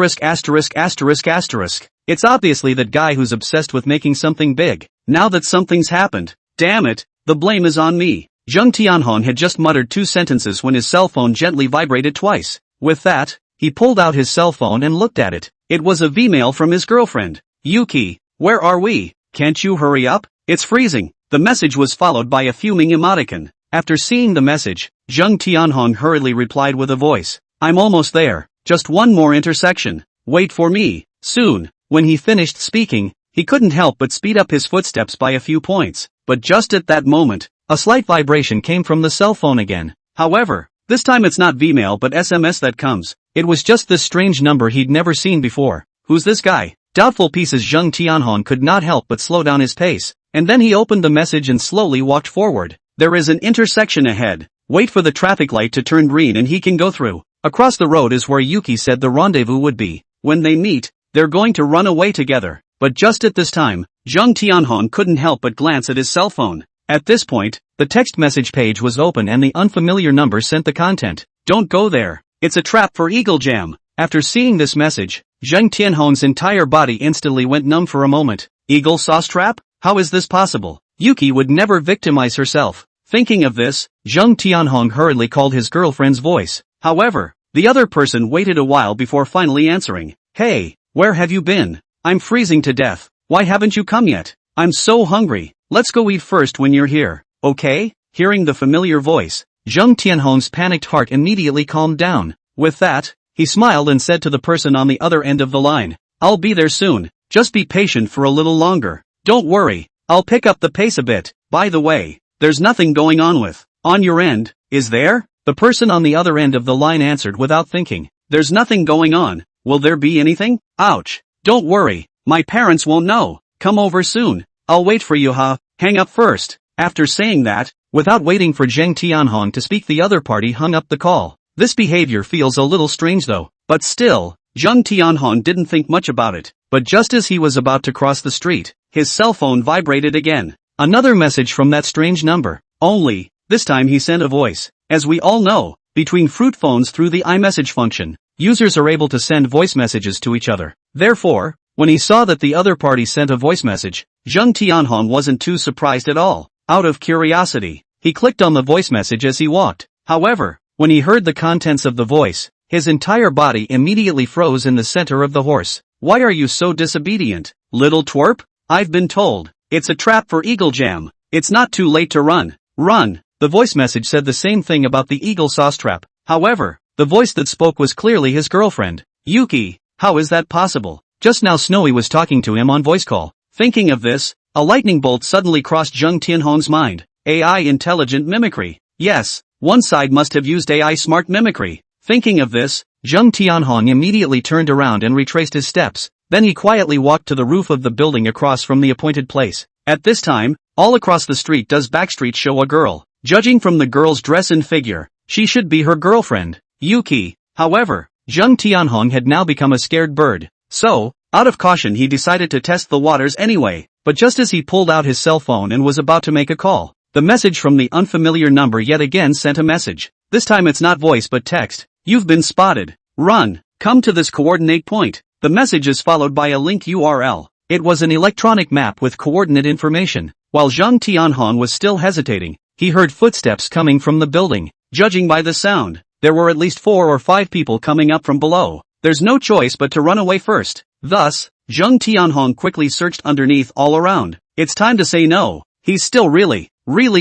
obviously that guy who's obsessed with making something big. Now that something's happened, damn it, the blame is on me. Zheng Tianhong had just muttered 2 sentences when his cell phone gently vibrated twice. With that, he pulled out his cell phone and looked at it. It was a V-mail from his girlfriend. Yuki, where are we? Can't you hurry up? It's freezing. The message was followed by a fuming emoticon. After seeing the message, Zheng Tianhong hurriedly replied with a voice. I'm almost there. Just one more intersection. Wait for me. Soon. When he finished speaking, he couldn't help but speed up his footsteps by a few points. But just at that moment, a slight vibration came from the cell phone again. However, this time it's not V-mail but SMS that comes. It was just this strange number he'd never seen before. Who's this guy? Doubtful pieces. Zheng Tianhong could not help but slow down his pace. And then he opened the message and slowly walked forward. There is an intersection ahead. Wait for the traffic light to turn green and he can go through. Across the road is where Yuki said the rendezvous would be. When they meet, they're going to run away together. But just at this time, Zheng Tianhong couldn't help but glance at his cell phone. At this point, the text message page was open and the unfamiliar number sent the content. Don't go there. It's a trap for Eagle Jam. After seeing this message, Zheng Tianhong's entire body instantly went numb for a moment. Eagle Sauce trap? How is this possible? Yuki would never victimize herself. Thinking of this, Zheng Tianhong hurriedly called his girlfriend's voice. However, the other person waited a while before finally answering. Hey, where have you been? I'm freezing to death. Why haven't you come yet? I'm so hungry. Let's go eat first when you're here, okay? Hearing the familiar voice, Zheng Tianhong's panicked heart immediately calmed down. With that, he smiled and said to the person on the other end of the line, I'll be there soon. Just be patient for a little longer. Don't worry, I'll pick up the pace a bit. By the way, there's nothing going on on your end, is there? The person on the other end of the line answered without thinking. There's nothing going on. Will there be anything? Ouch. Don't worry, my parents won't know. Come over soon. I'll wait for you, huh? Hang up first. After saying that, without waiting for Zheng Tianhong to speak, the other party hung up the call. This behavior feels a little strange though. But still, Zheng Tianhong didn't think much about it. But just as he was about to cross the street, his cell phone vibrated again. Another message from that strange number. Only, this time he sent a voice. As we all know, between fruit phones through the iMessage function, users are able to send voice messages to each other. Therefore, when he saw that the other party sent a voice message, Zheng Tianhong wasn't too surprised at all. Out of curiosity, He clicked on the voice message as he walked. However, when he heard the contents of the voice, his entire body immediately froze in the center of the horse. Why are you so disobedient, little twerp? I've been told. It's a trap for Eagle Jam. It's not too late to run. Run. The voice message said the same thing about the eagle sauce trap. However, the voice that spoke was clearly his girlfriend. Yuki, how is that possible? Just now Snowy was talking to him on voice call. Thinking of this, a lightning bolt suddenly crossed Jung Tianhong's mind. AI intelligent mimicry. Yes, one side must have used AI smart mimicry. Thinking of this, Jung Tianhong immediately turned around and retraced his steps. Then he quietly walked to the roof of the building across from the appointed place. At this time, all across the street does backstreet show a girl. Judging from the girl's dress and figure, she should be her girlfriend, Yuki. However, Jung Tianhong had now become a scared bird. So, out of caution he decided to test the waters anyway. But just as he pulled out his cell phone and was about to make a call, the message from the unfamiliar number yet again sent a message. This time it's not voice but text. You've been spotted. Run. Come to this coordinate point. The message is followed by a link URL. It was an electronic map with coordinate information. While Jung Tianhong was still hesitating, he heard footsteps coming from the building. Judging by the sound, there were at least 4 or 5 people coming up from below. There's no choice but to run away first. Thus, Jung Tianhong quickly searched underneath all around. It's time to say no. He's still really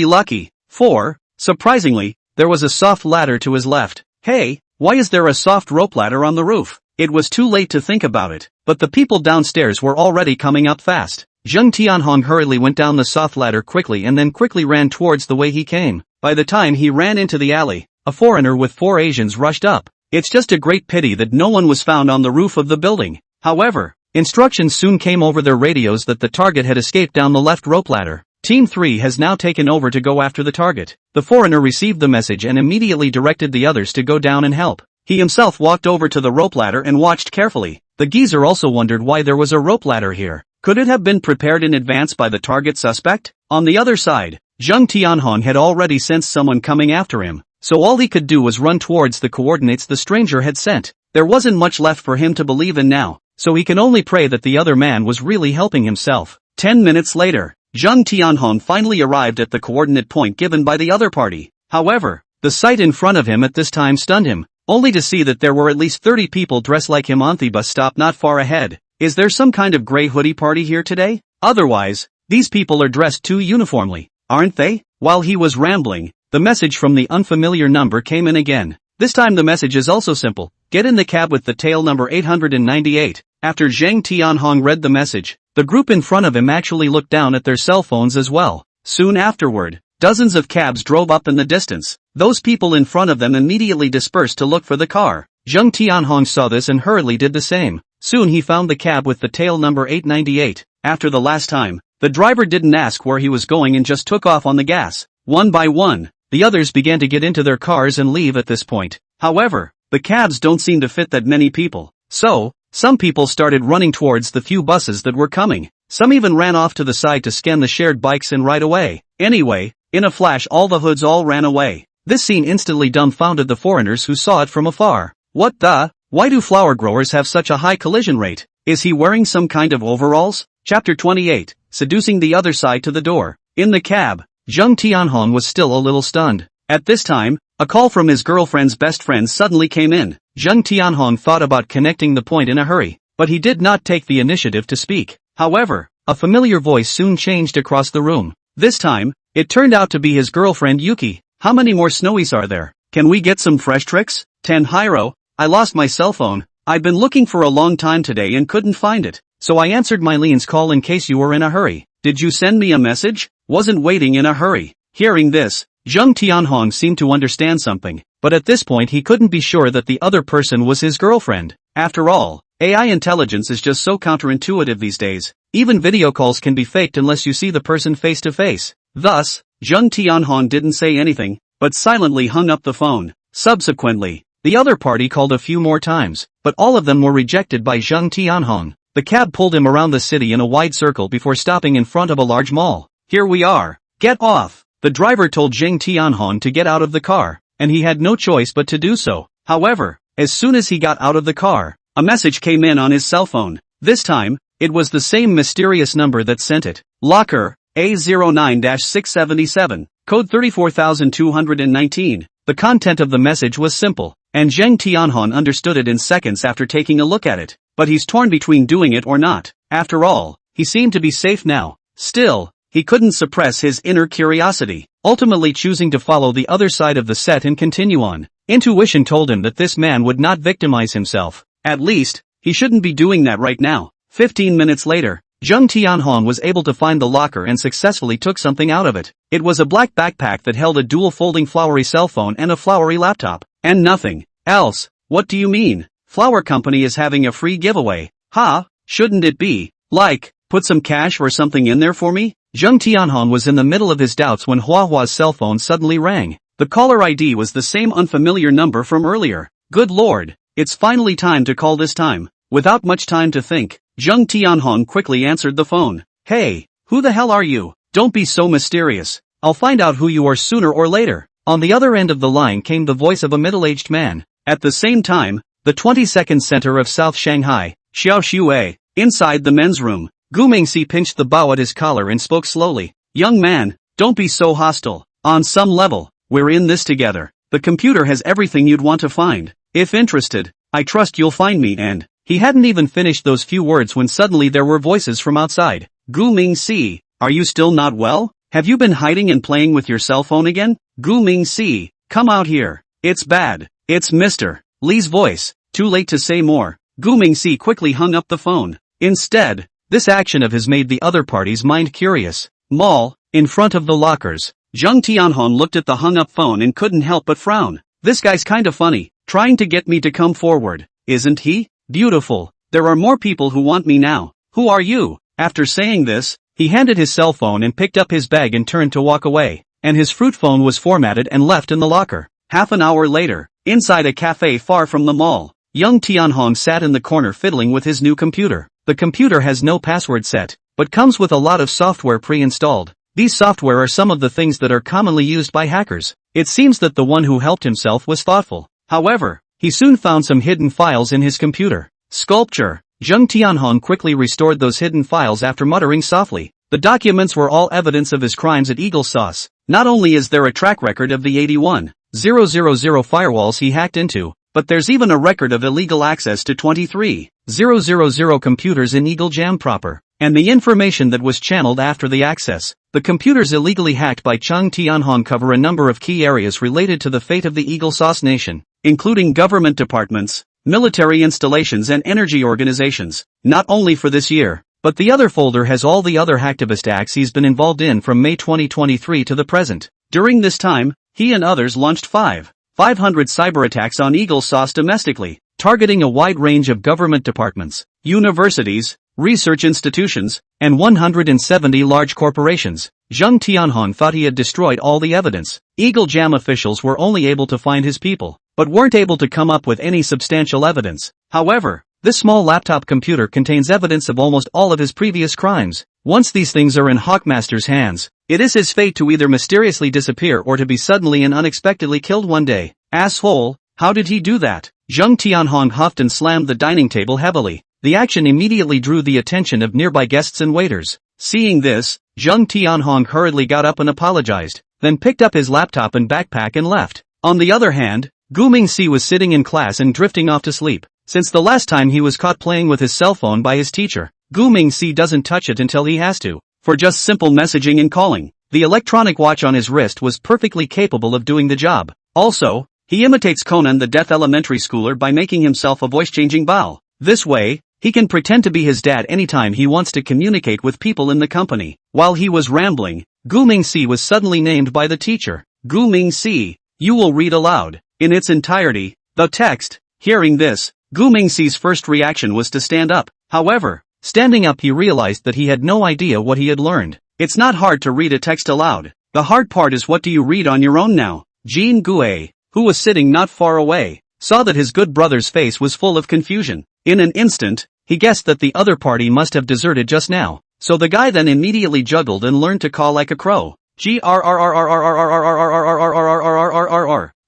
lucky. 4. Surprisingly, there was a soft ladder to his left. Hey, why is there a soft rope ladder on the roof? It was too late to think about it, but the people downstairs were already coming up fast. Jung Tianhong hurriedly went down the soft ladder quickly and then quickly ran towards the way he came. By the time he ran into the alley, a foreigner with 4 Asians rushed up. It's just a great pity that no one was found on the roof of the building. However, instructions soon came over their radios that the target had escaped down the left rope ladder. Team 3 has now taken over to go after the target. The foreigner received the message and immediately directed the others to go down and help. He himself walked over to the rope ladder and watched carefully. The geezer also wondered why there was a rope ladder here. Could it have been prepared in advance by the target suspect? On the other side, Jung Tianhong had already sensed someone coming after him, so all he could do was run towards the coordinates the stranger had sent. There wasn't much left for him to believe in now, so he can only pray that the other man was really helping himself. 10 minutes later, Jung Tianhong finally arrived at the coordinate point given by the other party. However, the sight in front of him at this time stunned him, only to see that there were at least 30 people dressed like him on the bus stop not far ahead. Is there some kind of gray hoodie party here today? Otherwise, these people are dressed too uniformly, aren't they? While he was rambling, the message from the unfamiliar number came in again. This time the message is also simple. Get in the cab with the tail number 898. After Jung Tianhong read the message, the group in front of him actually looked down at their cell phones as well. Soon afterward, dozens of cabs drove up in the distance. Those people in front of them immediately dispersed to look for the car. Jung Tianhong saw this and hurriedly did the same. Soon he found the cab with the tail number 898. After the last time, the driver didn't ask where he was going and just took off on the gas. One by one, the others began to get into their cars and leave at this point. However, the cabs don't seem to fit that many people. So, some people started running towards the few buses that were coming. Some even ran off to the side to scan the shared bikes and ride away. Anyway, in a flash all the hoods all ran away. This scene instantly dumbfounded the foreigners who saw it from afar. What the? Why do flower growers have such a high collision rate? Is he wearing some kind of overalls? Chapter 28, Seducing the Other Side to the Door. In the cab, Jung Tianhong was still a little stunned. At this time, a call from his girlfriend's best friend suddenly came in. Jung Tianhong thought about connecting the point in a hurry, but he did not take the initiative to speak. However, a familiar voice soon changed across the room. This time, it turned out to be his girlfriend Yuki. How many more snowies are there? Can we get some fresh tricks? Tenhiro, I lost my cell phone. I've been looking for a long time today and couldn't find it, so I answered Mylene's call in case you were in a hurry. Did you send me a message? Wasn't waiting in a hurry. Hearing this, Jung Tianhong seemed to understand something, but at this point he couldn't be sure that the other person was his girlfriend. After all, AI intelligence is just so counterintuitive these days. Even video calls can be faked unless you see the person face to face. Thus, Jung Tianhong didn't say anything, but silently hung up the phone. Subsequently, the other party called a few more times, but all of them were rejected by Jung Tianhong. The cab pulled him around the city in a wide circle before stopping in front of a large mall. Here we are. Get off. The driver told Jung Tianhong to get out of the car, and he had no choice but to do so. However, as soon as he got out of the car, a message came in on his cell phone. This time, it was the same mysterious number that sent it. Locker, A09-677, code 34219. The content of the message was simple, and Zheng Tianhong understood it in seconds after taking a look at it. But he's torn between doing it or not. After all, he seemed to be safe now. Still, he couldn't suppress his inner curiosity, ultimately choosing to follow the other side of the set and continue on. Intuition told him that this man would not victimize himself. At least, he shouldn't be doing that right now. 15 minutes later, Zheng Tianhong was able to find the locker and successfully took something out of it. It was a black backpack that held a dual folding flowery cell phone and a flowery laptop. And nothing else. What do you mean? Flower company is having a free giveaway. Ha, shouldn't it be, like, put some cash or something in there for me? Zheng Tianhong was in the middle of his doubts when Huahua's cell phone suddenly rang. The caller ID was the same unfamiliar number from earlier. Good lord, it's finally time to call this time. Without much time to think, Zheng Tianhong quickly answered the phone. Hey, who the hell are you? Don't be so mysterious. I'll find out who you are sooner or later. On the other end of the line came the voice of a middle-aged man. At the same time, the 22nd center of South Shanghai, Xiaoxue, inside the men's room, Gu Mingxi pinched the bow at his collar and spoke slowly. Young man, don't be so hostile. On some level, we're in this together. The computer has everything you'd want to find. If interested, I trust you'll find me. And he hadn't even finished those few words when suddenly there were voices from outside. Gu Mingxi, are you still not well? Have you been hiding and playing with your cell phone again? Gu Mingxi, come out here. It's bad. It's Mr. Li's voice. Too late to say more. Gu Mingxi quickly hung up the phone. Instead, this action of his made the other party's mind curious. Mall, in front of the lockers. Zheng Tianhong looked at the hung-up phone and couldn't help but frown. This guy's kinda funny, trying to get me to come forward, isn't he? Beautiful. There are more people who want me now. Who are you? After saying this, he handed his cell phone and picked up his bag and turned to walk away. And his fruit phone was formatted and left in the locker. Half an hour later, inside a cafe far from the mall, young Tianhong sat in the corner fiddling with his new computer. The computer has no password set, but comes with a lot of software pre-installed. These software are some of the things that are commonly used by hackers. It seems that the one who helped himself was thoughtful. However, he soon found some hidden files in his computer. Sculpture. Zheng Tianhong quickly restored those hidden files after muttering softly. The documents were all evidence of his crimes at Eagle Sauce. Not only is there a track record of the 81,000 firewalls he hacked into, but there's even a record of illegal access to 23,000 computers in Eagle Jam proper, and the information that was channeled after the access. The computers illegally hacked by Zheng Tianhong cover a number of key areas related to the fate of the Eagle Sauce Nation, including government departments, military installations and energy organizations. Not only for this year, but the other folder has all the other hacktivist acts he's been involved in from May 2023 to the present. During this time, he and others launched 500 cyber attacks on Eagle Sauce domestically, targeting a wide range of government departments, universities, research institutions, and 170 large corporations. Zheng Tianhong thought he had destroyed all the evidence. Eagle Jam officials were only able to find his people, but weren't able to come up with any substantial evidence. However, this small laptop computer contains evidence of almost all of his previous crimes. Once these things are in Hawkmaster's hands, it is his fate to either mysteriously disappear or to be suddenly and unexpectedly killed one day. Asshole, how did he do that? Zheng Tianhong huffed and slammed the dining table heavily. The action immediately drew the attention of nearby guests and waiters. Seeing this, Zheng Tianhong hurriedly got up and apologized, then picked up his laptop and backpack and left. On the other hand, Gu Mingxi was sitting in class and drifting off to sleep. Since the last time he was caught playing with his cell phone by his teacher, Gu Mingxi doesn't touch it until he has to. For just simple messaging and calling, the electronic watch on his wrist was perfectly capable of doing the job. Also, he imitates Conan the Death elementary schooler by making himself a voice-changing Bao. This way, he can pretend to be his dad anytime he wants to communicate with people in the company. While he was rambling, Gu Mingxi was suddenly named by the teacher. Gu Mingxi, you will read aloud, in its entirety, the text. Hearing this, Gu Mingxi's first reaction was to stand up. However, standing up he realized that he had no idea what he had learned. It's not hard to read a text aloud. The hard part is what do you read on your own now? Jean Gue, who was sitting not far away, saw that his good brother's face was full of confusion. In an instant, he guessed that the other party must have deserted just now. So the guy then immediately juggled and learned to call like a crow.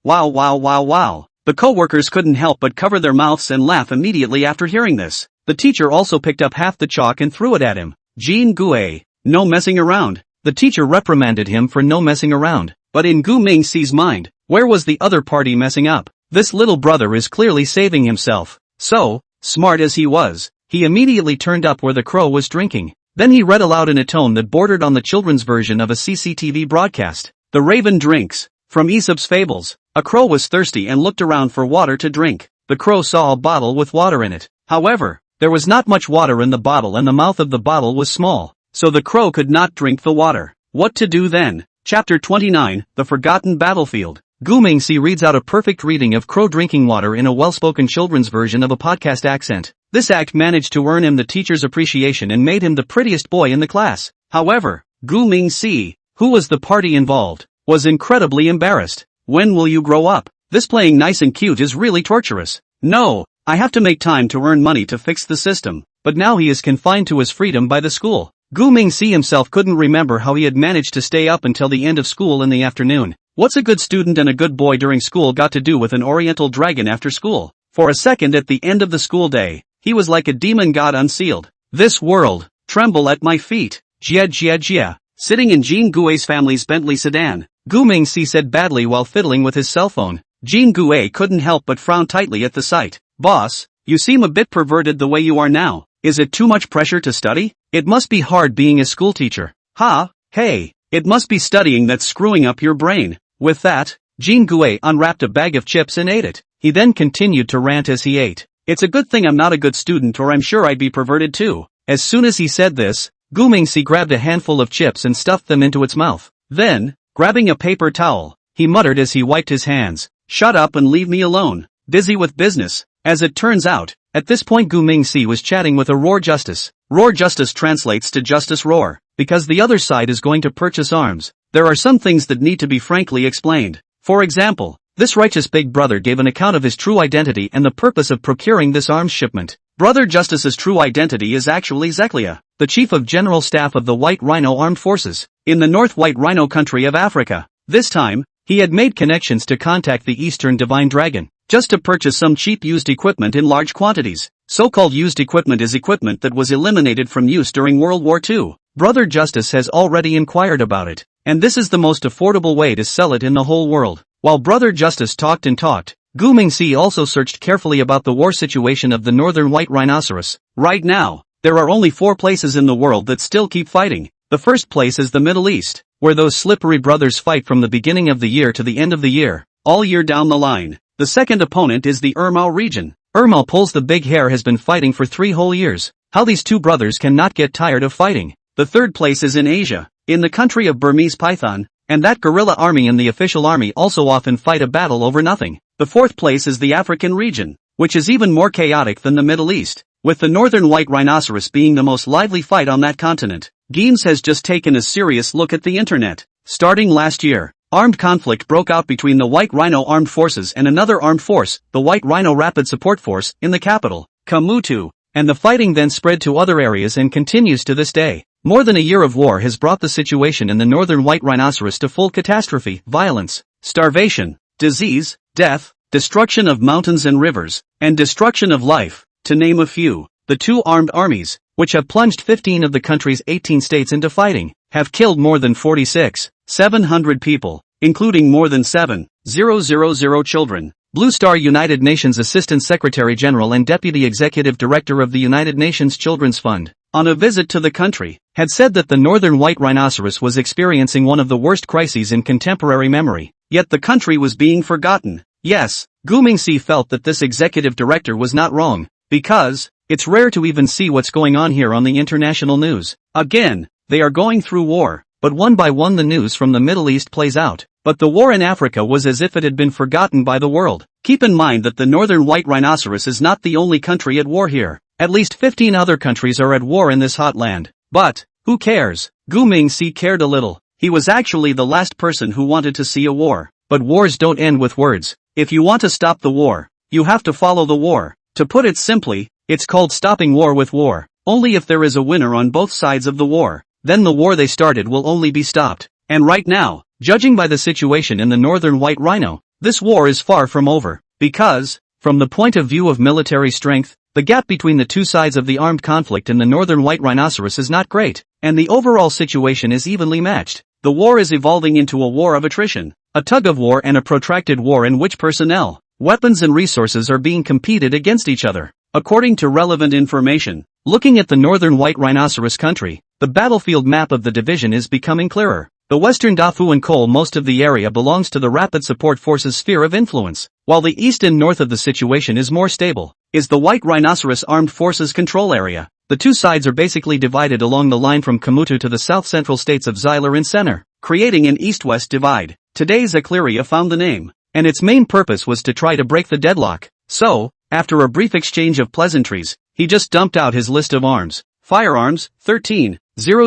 Wow wow wow wow. The co-workers couldn't help but cover their mouths and laugh immediately after hearing this. The teacher also picked up half the chalk and threw it at him. Jean Gue, no messing around. The teacher reprimanded him for no messing around. But in Gu Mingxi's mind, where was the other party messing up? This little brother is clearly saving himself. So, smart as he was, he immediately turned up where the crow was drinking. Then he read aloud in a tone that bordered on the children's version of a CCTV broadcast. The raven drinks. From Aesop's fables. A crow was thirsty and looked around for water to drink. The crow saw a bottle with water in it. However, there was not much water in the bottle and the mouth of the bottle was small, so the crow could not drink the water. What to do then? Chapter 29, The Forgotten Battlefield. Gu Mingxi reads out a perfect reading of Crow drinking water in a well-spoken children's version of a podcast accent. This act managed to earn him the teacher's appreciation and made him the prettiest boy in the class. However, Gu Mingxi, who was the party involved, was incredibly embarrassed. When will you grow up? This playing nice and cute is really torturous. No, I have to make time to earn money to fix the system. But now he is confined to his freedom by the school. Gu Mingxi himself couldn't remember how he had managed to stay up until the end of school in the afternoon. What's a good student and a good boy during school got to do with an oriental dragon after school? For a second at the end of the school day, he was like a demon god unsealed. This world, tremble at my feet. Jia jia jia. Sitting in Jean Gui's family's Bentley sedan, Gu Mingxi said badly while fiddling with his cell phone. Jean Gui couldn't help but frown tightly at the sight. Boss, you seem a bit perverted the way you are now. Is it too much pressure to study? It must be hard being a schoolteacher. Ha, hey, it must be studying that's screwing up your brain. With that, Jean Gui unwrapped a bag of chips and ate it. He then continued to rant as he ate. It's a good thing I'm not a good student or I'm sure I'd be perverted too. As soon as he said this, Gu Mingxi grabbed a handful of chips and stuffed them into its mouth. Then, grabbing a paper towel, he muttered as he wiped his hands, "Shut up and leave me alone. Busy with business." As it turns out, at this point Gu Mingxi was chatting with a roar justice. Roar justice translates to justice roar, because the other side is going to purchase arms. There are some things that need to be frankly explained. For example, this righteous big brother gave an account of his true identity and the purpose of procuring this arms shipment. Brother Justice's true identity is actually Zeklia, the chief of general staff of the White Rhino Armed Forces, in the North White Rhino country of Africa. This time, he had made connections to contact the Eastern Divine Dragon, just to purchase some cheap used equipment in large quantities. So-called used equipment is equipment that was eliminated from use during World War II. Brother Justice has already inquired about it, and this is the most affordable way to sell it in the whole world. While Brother Justice talked and talked, Gu Mingxi also searched carefully about the war situation of the northern white rhinoceros. Right now, there are only 4 places in the world that still keep fighting. The first place is the Middle East, where those slippery brothers fight from the beginning of the year to the end of the year, all year down the line. The second opponent is the Irmao region. Irmao pulls the big hair has been fighting for 3 whole years. How these two brothers cannot get tired of fighting. The third place is in Asia, in the country of Burmese Python, and that guerrilla army and the official army also often fight a battle over nothing. The fourth place is the African region, which is even more chaotic than the Middle East, with the northern white rhinoceros being the most lively fight on that continent. Games has just taken a serious look at the internet. Starting last year, armed conflict broke out between the White Rhino Armed Forces and another armed force, the White Rhino Rapid Support Force, in the capital, Kamutu, and the fighting then spread to other areas and continues to this day. More than a year of war has brought the situation in the northern white rhinoceros to full catastrophe, violence, starvation, disease, death, destruction of mountains and rivers, and destruction of life, to name a few. The two armed armies, which have plunged 15 of the country's 18 states into fighting, have killed more than 700 people, including more than 7,000 children. Blue Star United Nations Assistant Secretary General and Deputy Executive Director of the United Nations Children's Fund, on a visit to the country, had said that the northern white rhinoceros was experiencing one of the worst crises in contemporary memory, yet the country was being forgotten. Yes, Gu Mingxi felt that this executive director was not wrong, because it's rare to even see what's going on here on the international news. Again, they are going through war, but one by one the news from the Middle East plays out. But the war in Africa was as if it had been forgotten by the world. Keep in mind that the northern white rhinoceros is not the only country at war here. At least 15 other countries are at war in this hot land. But, who cares? Gu Mingxi cared a little. He was actually the last person who wanted to see a war. But wars don't end with words. If you want to stop the war, you have to follow the war. To put it simply, it's called stopping war with war. Only if there is a winner on both sides of the war, then the war they started will only be stopped. And right now, judging by the situation in the northern white rhino, this war is far from over. Because, from the point of view of military strength, The gap between the two sides of the armed conflict and the northern white rhinoceros is not great, and the overall situation is evenly matched. The war is evolving into a war of attrition, a tug-of-war and a protracted war in which personnel, weapons and resources are being competed against each other. According to relevant information, looking at the northern white rhinoceros country, the battlefield map of the division is becoming clearer. The western Dafu and Cole, most of the area belongs to the Rapid Support Forces sphere of influence, while the east and north of the situation is more stable, is the White Rhinoceros Armed Forces control area. The two sides are basically divided along the line from Kamutu to the south-central states of Zyler and Sennar, creating an east-west divide. Today's Akleria found the name, and its main purpose was to try to break the deadlock. So, after a brief exchange of pleasantries, he just dumped out his list of arms. Firearms, 13. 000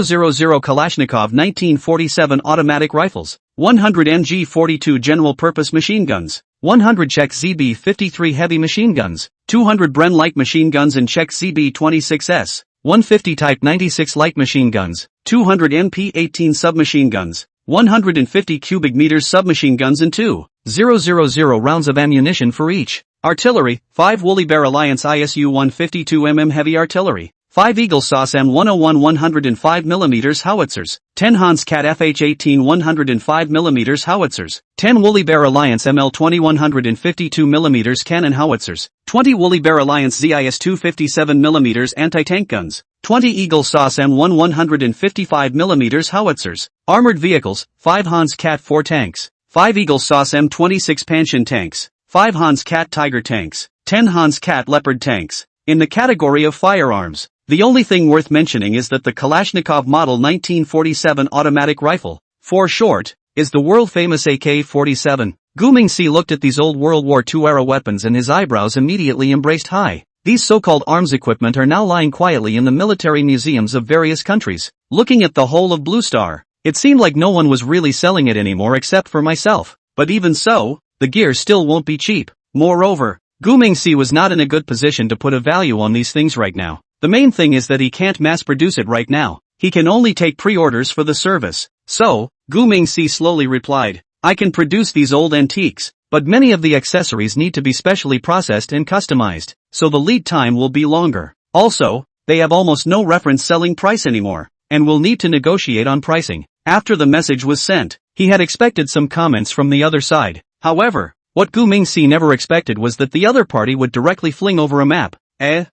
Kalashnikov 1947 automatic rifles, 100 MG42 general-purpose machine guns, 100 Czech ZB53 heavy machine guns, 200 Bren light machine guns and Czech ZB26S, 150 Type 96 light machine guns, 200 MP18 submachine guns, 150 cubic meters submachine guns and 2,000 rounds of ammunition for each. Artillery, 5 Woolly Bear Alliance ISU 152mm heavy artillery, 5 Eagle Sauce M101 105mm howitzers, 10 Hans Cat FH18 105mm howitzers, 10 Woolly Bear Alliance ML20 152mm cannon howitzers, 20 Woolly Bear Alliance ZIS 257mm anti-tank guns, 20 Eagle Sauce M1 155mm howitzers, armored vehicles, 5 Hans Cat 4 tanks, 5 Eagle Sauce M26 Pansion tanks, 5 Hans Cat Tiger tanks, 10 Hans Cat Leopard tanks. In the category of firearms, the only thing worth mentioning is that the Kalashnikov Model 1947 automatic rifle, for short, is the world-famous AK-47. Gu Mingxi looked at these old World War II-era weapons and his eyebrows immediately embraced high. These so-called arms equipment are now lying quietly in the military museums of various countries. Looking at the whole of Blue Star, it seemed like no one was really selling it anymore except for myself. But even so, the gear still won't be cheap. Moreover, Gu Mingxi was not in a good position to put a value on these things right now. The main thing is that he can't mass-produce it right now. He can only take pre-orders for the service. So, Gu Mingxi slowly replied, I can produce these old antiques, but many of the accessories need to be specially processed and customized, so the lead time will be longer. Also, they have almost no reference selling price anymore, and will need to negotiate on pricing. After the message was sent, he had expected some comments from the other side. However, what Gu Mingxi never expected was that the other party would directly fling over a map.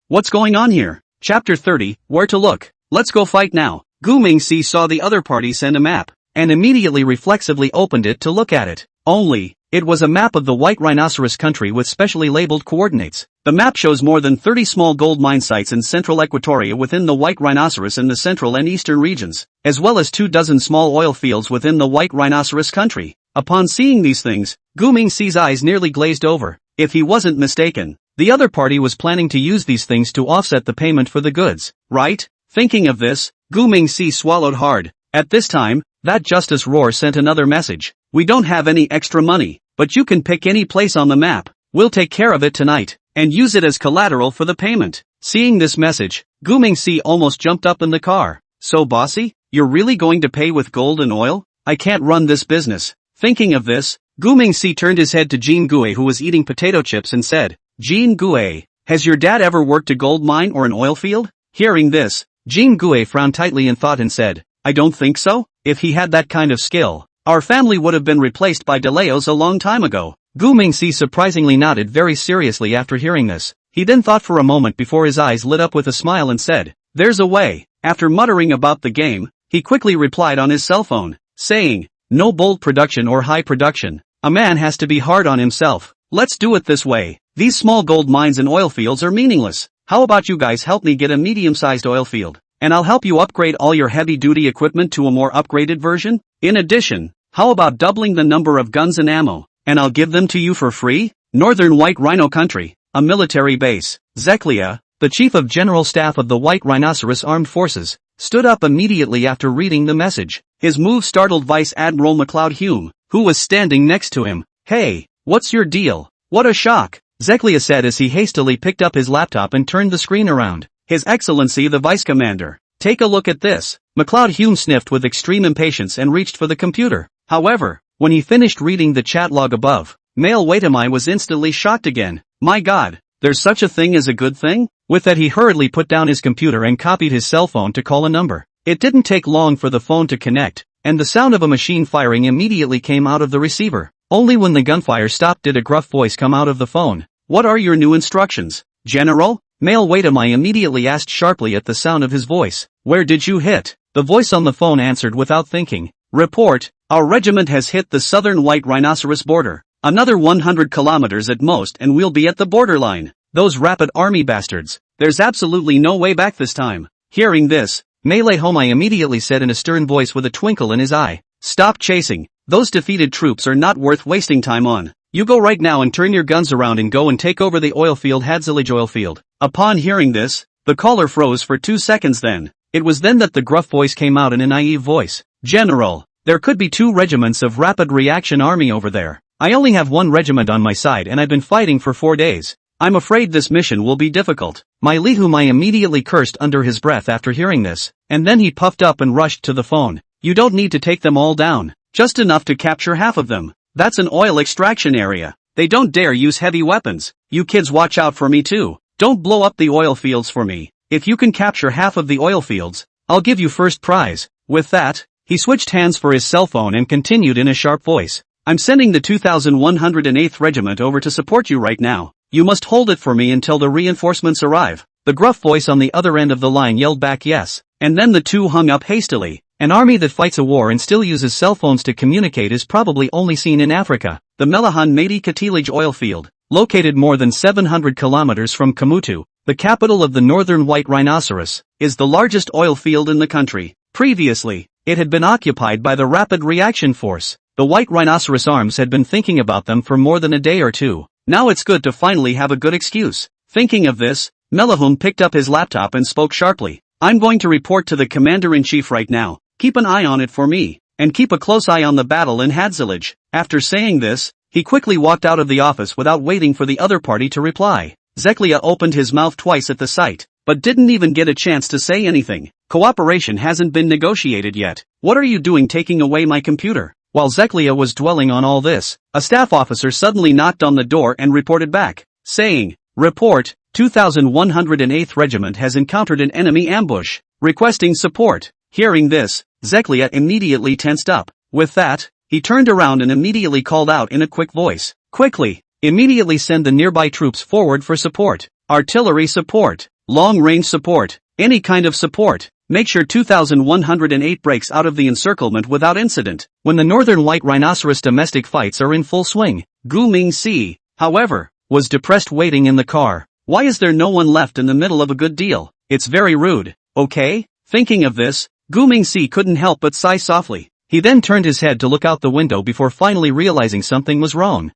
What's going on here? Chapter 30, Where to Look. Let's go fight now. Gu Mingxi saw the other party send a map, and immediately reflexively opened it to look at it. Only, it was a map of the White Rhinoceros country with specially labeled coordinates. The map shows more than 30 small gold mine sites in central Equatoria within the White Rhinoceros in the central and eastern regions, as well as 24 small oil fields within the White Rhinoceros country. Upon seeing these things, Gu Mingxi's eyes nearly glazed over. If he wasn't mistaken, the other party was planning to use these things to offset the payment for the goods, right? Thinking of this, Gu Mingxi swallowed hard. At this time, that Justice Roar sent another message. We don't have any extra money, but you can pick any place on the map. We'll take care of it tonight, and use it as collateral for the payment. Seeing this message, Gu Mingxi almost jumped up in the car. So bossy, you're really going to pay with gold and oil? I can't run this business. Thinking of this, Gu Mingxi turned his head to Jean Gue who was eating potato chips and said, Jean Gue, has your dad ever worked a gold mine or an oil field? Hearing this, Jean Gue frowned tightly in thought and said, I don't think so. If he had that kind of skill, our family would have been replaced by DeLeos a long time ago. Gu Mingxi surprisingly nodded very seriously after hearing this. He then thought for a moment before his eyes lit up with a smile and said, There's a way. After muttering about the game, he quickly replied on his cell phone, saying, No bold production or high production. A man has to be hard on himself. Let's do it this way. These small gold mines and oil fields are meaningless. How about you guys help me get a medium-sized oil field? And I'll help you upgrade all your heavy-duty equipment to a more upgraded version? In addition, how about doubling the number of guns and ammo? And I'll give them to you for free? Northern White Rhino Country, a military base. Zeklia, the chief of general staff of the White Rhinoceros Armed Forces, stood up immediately after reading the message. His move startled Vice Admiral MacLeod Hume, who was standing next to him. Hey, what's your deal? What a shock, Zeklia said as he hastily picked up his laptop and turned the screen around. His Excellency the Vice Commander, take a look at this. MacLeod Hume sniffed with extreme impatience and reached for the computer. However, when he finished reading the chat log above, Mail Waitamai was instantly shocked again. My God, There's such a thing as a good thing? With that he hurriedly put down his computer and copied his cell phone to call a number. It didn't take long for the phone to connect, and the sound of a machine firing immediately came out of the receiver. Only when the gunfire stopped did a gruff voice come out of the phone. What are your new instructions, General? Male wait am I immediately asked sharply at the sound of his voice. Where did you hit? The voice on the phone answered without thinking. Report, our regiment has hit the southern white rhinoceros border. Another 100 kilometers at most and we'll be at the borderline. Those rapid army bastards. There's absolutely no way back this time. Hearing this, Melee Homai immediately said in a stern voice with a twinkle in his eye. Stop chasing. Those defeated troops are not worth wasting time on. You go right now and turn your guns around and go and take over the oil field Hadzilij oil field. Upon hearing this, the caller froze for 2 seconds then. It was then that the gruff voice came out in a naive voice. General, there could be 2 regiments of rapid reaction army over there. I only have 1 regiment on my side and I've been fighting for 4 days. I'm afraid this mission will be difficult. My Lihumai immediately cursed under his breath after hearing this, and then he puffed up and rushed to the phone. You don't need to take them all down, just enough to capture half of them. That's an oil extraction area. They don't dare use heavy weapons. You kids watch out for me too. Don't blow up the oil fields for me. If you can capture half of the oil fields, I'll give you first prize. With that, he switched hands for his cell phone and continued in a sharp voice. I'm sending the 2108th Regiment over to support you right now. You must hold it for me until the reinforcements arrive. The gruff voice on the other end of the line yelled back yes, and then the 2 hung up hastily. An army that fights a war and still uses cell phones to communicate is probably only seen in Africa. The Melahan Madi Katilij oil field, located more than 700 kilometers from Kamutu, the capital of the northern white rhinoceros, is the largest oil field in the country. Previously, it had been occupied by the Rapid Reaction Force. The white rhinoceros arms had been thinking about them for more than a day or two. Now it's good to finally have a good excuse. Thinking of this, Melahum picked up his laptop and spoke sharply. I'm going to report to the Commander-in-Chief right now. Keep an eye on it for me, and keep a close eye on the battle in Hadzilij. After saying this, he quickly walked out of the office without waiting for the other party to reply. Zeklia opened his mouth twice at the sight, but didn't even get a chance to say anything. Cooperation hasn't been negotiated yet. What are you doing taking away my computer? While Zeklia was dwelling on all this, a staff officer suddenly knocked on the door and reported back, saying, Report, 2108th Regiment has encountered an enemy ambush, requesting support. Hearing this, Zeklia immediately tensed up. With that, he turned around and immediately called out in a quick voice, Quickly, immediately send the nearby troops forward for support. Artillery support, long-range support, any kind of support. Make sure 2108 breaks out of the encirclement without incident. When the northern white rhinoceros domestic fights are in full swing, Gu Mingxi, however, was depressed waiting in the car. Why is there no one left in the middle of a good deal? It's very rude, okay? Thinking of this, Gu Mingxi couldn't help but sigh softly. He then turned his head to look out the window before finally realizing something was wrong.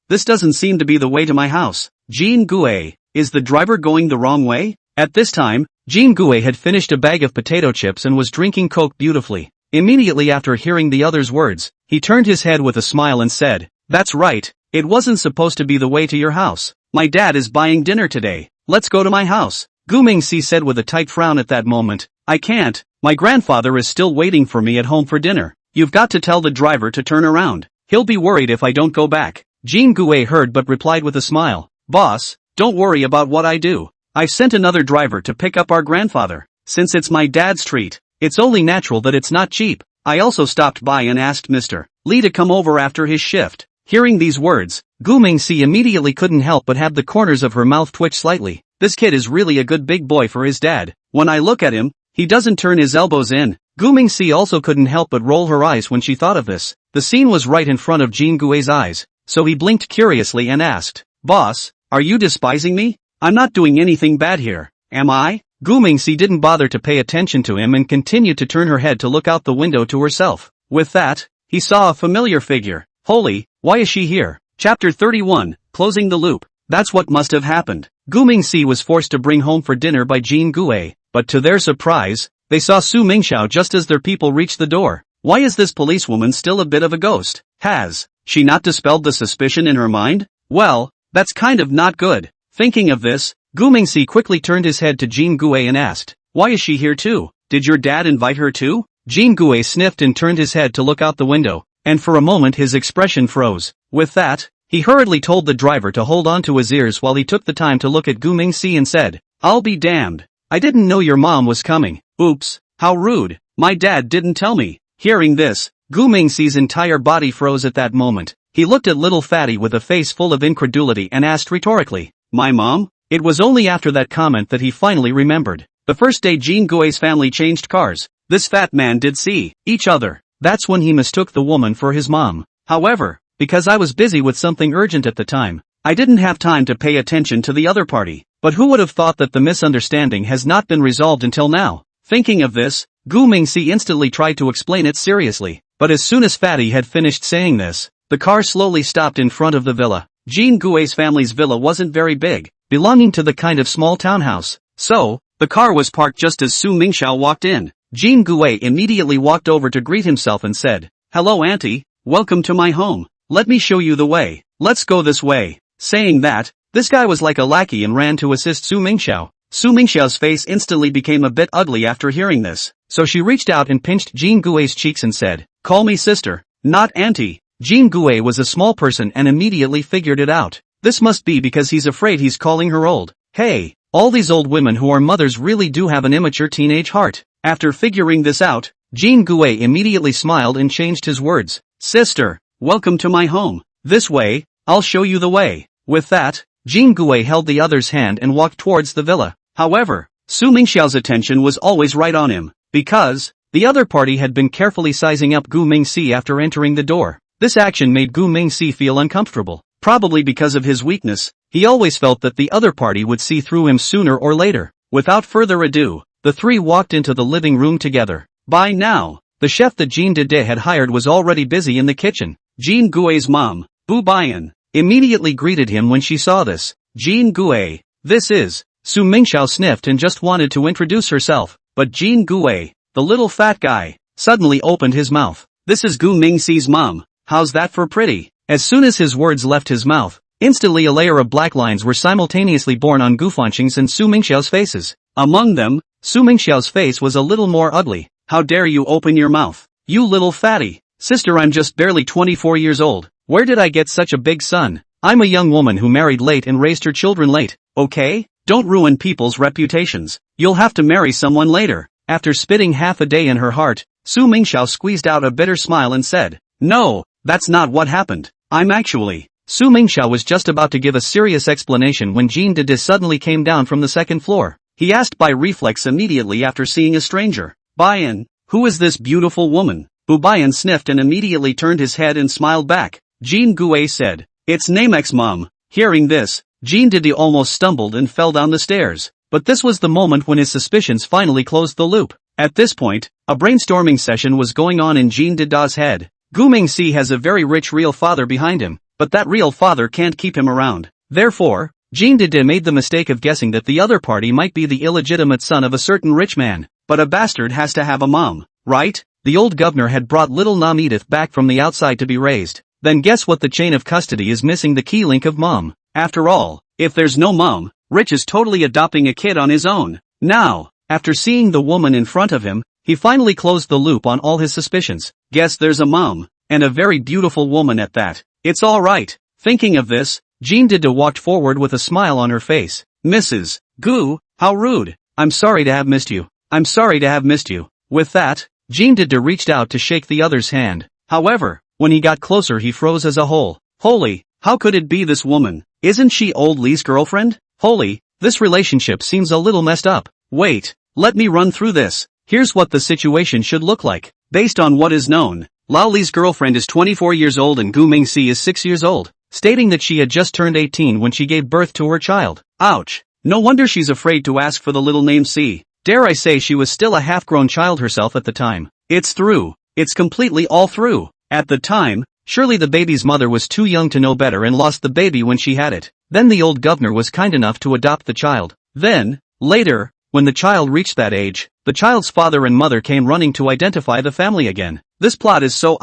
This doesn't seem to be the way to my house. Jean Gue, is the driver going the wrong way? At this time, Jean Gue had finished a bag of potato chips and was drinking Coke beautifully. Immediately after hearing the other's words, he turned his head with a smile and said, That's right, it wasn't supposed to be the way to your house. My dad is buying dinner today. Let's go to my house. Gu Mingxi said with a tight frown at that moment. I can't. My grandfather is still waiting for me at home for dinner. You've got to tell the driver to turn around. He'll be worried if I don't go back. Jean Gue heard but replied with a smile. Boss, don't worry about what I do. I've sent another driver to pick up our grandfather. Since it's my dad's treat, it's only natural that it's not cheap. I also stopped by and asked Mr. Lee to come over after his shift. Hearing these words, Gu Mingxi immediately couldn't help but have the corners of her mouth twitch slightly. This kid is really a good big boy for his dad. When I look at him, he doesn't turn his elbows in. Gu Mingxi also couldn't help but roll her eyes when she thought of this. The scene was right in front of Jean Gue's eyes, so he blinked curiously and asked, Boss, are you despising me? I'm not doing anything bad here, am I? Gu Mingxi didn't bother to pay attention to him and continued to turn her head to look out the window to herself. With that, he saw a familiar figure. Holy, why is she here? Chapter 31, Closing the Loop. That's what must have happened. Gu Mingxi was forced to bring home for dinner by Jean Gue, but to their surprise, they saw Su Mingxiao just as their people reached the door. Why is this policewoman still a bit of a ghost? Has she not dispelled the suspicion in her mind? Well, that's kind of not good. Thinking of this, Gu Mingxi quickly turned his head to Jean Gue and asked, Why is she here too? Did your dad invite her too? Jean Gue sniffed and turned his head to look out the window, and for a moment his expression froze. With that, He hurriedly told the driver to hold on to his ears while he took the time to look at Gu Mingxi and said, "I'll be damned. I didn't know your mom was coming. Oops, how rude. My dad didn't tell me." Hearing this, Gu Mingxi's entire body froze at that moment. He looked at little Fatty with a face full of incredulity and asked rhetorically, "My mom?" It was only after that comment that he finally remembered. The first day Jean Gui's family changed cars, this fat man did see each other. That's when he mistook the woman for his mom. However, because I was busy with something urgent at the time, I didn't have time to pay attention to the other party. But who would have thought that the misunderstanding has not been resolved until now? Thinking of this, Gu Mingxi instantly tried to explain it seriously. But as soon as Fatty had finished saying this, the car slowly stopped in front of the villa. Jean Gui's family's villa wasn't very big, belonging to the kind of small townhouse. So, the car was parked just as Su Mingxiao walked in. Jean Gui immediately walked over to greet himself and said, "Hello auntie, welcome to my home. Let me show you the way. Let's go this way." Saying that, this guy was like a lackey and ran to assist Su Mingxiao. Su Mingxiao's face instantly became a bit ugly after hearing this, so she reached out and pinched Jean Gui's cheeks and said, "Call me sister, not auntie." Jean Gui was a small person and immediately figured it out. This must be because he's afraid he's calling her old. Hey, all these old women who are mothers really do have an immature teenage heart. After figuring this out, Jean Gui immediately smiled and changed his words. "Sister, welcome to my home. This way, I'll show you the way." With that, Jean Gui held the other's hand and walked towards the villa. However, Su Mingxiao's attention was always right on him, because the other party had been carefully sizing up Gu Mingxi after entering the door. This action made Gu Mingxi feel uncomfortable. Probably because of his weakness, he always felt that the other party would see through him sooner or later. Without further ado, the three walked into the living room together. By now, the chef that Jean Dede had hired was already busy in the kitchen. Jean Gui's mom, Bu Baiyan, immediately greeted him when she saw this. "Jean Gui, this is..." Su Mingxiao sniffed and just wanted to introduce herself, but Jean Gui, the little fat guy, suddenly opened his mouth. "This is Gu Mingxi's mom. How's that for pretty?" As soon as his words left his mouth, instantly a layer of black lines were simultaneously born on Gu Fanqing's and Su Mingxiao's faces. Among them, Su Mingxiao's face was a little more ugly. "How dare you open your mouth, you little fatty? Sister, I'm just barely 24 years old. Where did I get such a big son? I'm a young woman who married late and raised her children late, okay? Don't ruin people's reputations. You'll have to marry someone later." After spitting half a day in her heart, Su Mingxiao squeezed out a bitter smile and said, "No, that's not what happened. I'm actually..." Su Mingxiao was just about to give a serious explanation when Jean Dede suddenly came down from the second floor. He asked by reflex immediately after seeing a stranger. "Baiyan, who is this beautiful woman?" Bu Baiyan sniffed and immediately turned his head and smiled back. Jean Gui said, "It's Namek's mom." Hearing this, Jean Dede almost stumbled and fell down the stairs. But this was the moment when his suspicions finally closed the loop. At this point, a brainstorming session was going on in Jean Dede's head. Gu Mingxi has a very rich real father behind him, but that real father can't keep him around. Therefore, Jean Dede made the mistake of guessing that the other party might be the illegitimate son of a certain rich man. But a bastard has to have a mom, right? The old governor had brought little Nam Edith back from the outside to be raised. Then guess what? The chain of custody is missing the key link of mom. After all, if there's no mom, Rich is totally adopting a kid on his own. Now, after seeing the woman in front of him, he finally closed the loop on all his suspicions. Guess there's a mom, and a very beautiful woman at that. It's alright. Thinking of this, Jean Dede walked forward with a smile on her face. "Mrs. Gu, how rude. I'm sorry to have missed you. I'm sorry to have missed you." With that, Jean Dede reached out to shake the other's hand. However, when he got closer he froze as a whole. Holy, how could it be this woman? Isn't she old Li's girlfriend? Holy, this relationship seems a little messed up. Wait, let me run through this. Here's what the situation should look like. Based on what is known, Lao Li's girlfriend is 24 years old and Gu Mingxi is 6 years old, stating that she had just turned 18 when she gave birth to her child. Ouch. No wonder she's afraid to ask for the little name C. Dare I say she was still a half-grown child herself at the time. It's through. It's completely all through. At the time, surely the baby's mother was too young to know better and lost the baby when she had it. Then the old governor was kind enough to adopt the child. Then, later, when the child reached that age, the child's father and mother came running to identify the family again. This plot is so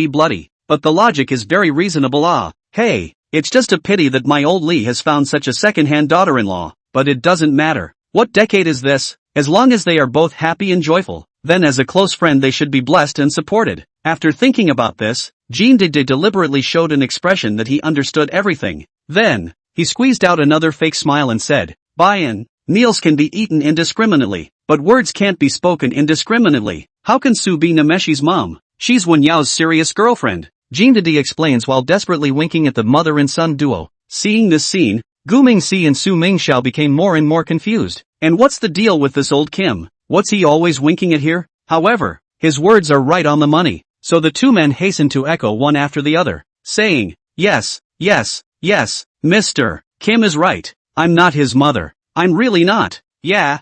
bloody, but the logic is very reasonable. Hey, it's just a pity that my old Li has found such a second-hand daughter-in-law, but it doesn't matter. What decade is this? As long as they are both happy and joyful, then as a close friend they should be blessed and supported. After thinking about this, Jean Dede deliberately showed an expression that he understood everything. Then, he squeezed out another fake smile and said, "Buy-in, meals can be eaten indiscriminately, but words can't be spoken indiscriminately. How can Sue be Nemeshi's mom? She's Wen Yao's serious girlfriend," Jean Dede explains while desperately winking at the mother and son duo. Seeing this scene, Gu Mingxi and Su Mingxiao became more and more confused. And what's the deal with this old Kim? What's he always winking at here? However, his words are right on the money, so the two men hastened to echo one after the other, saying, "Yes, yes, yes, Mr. Kim is right. I'm not his mother. I'm really not. Yeah,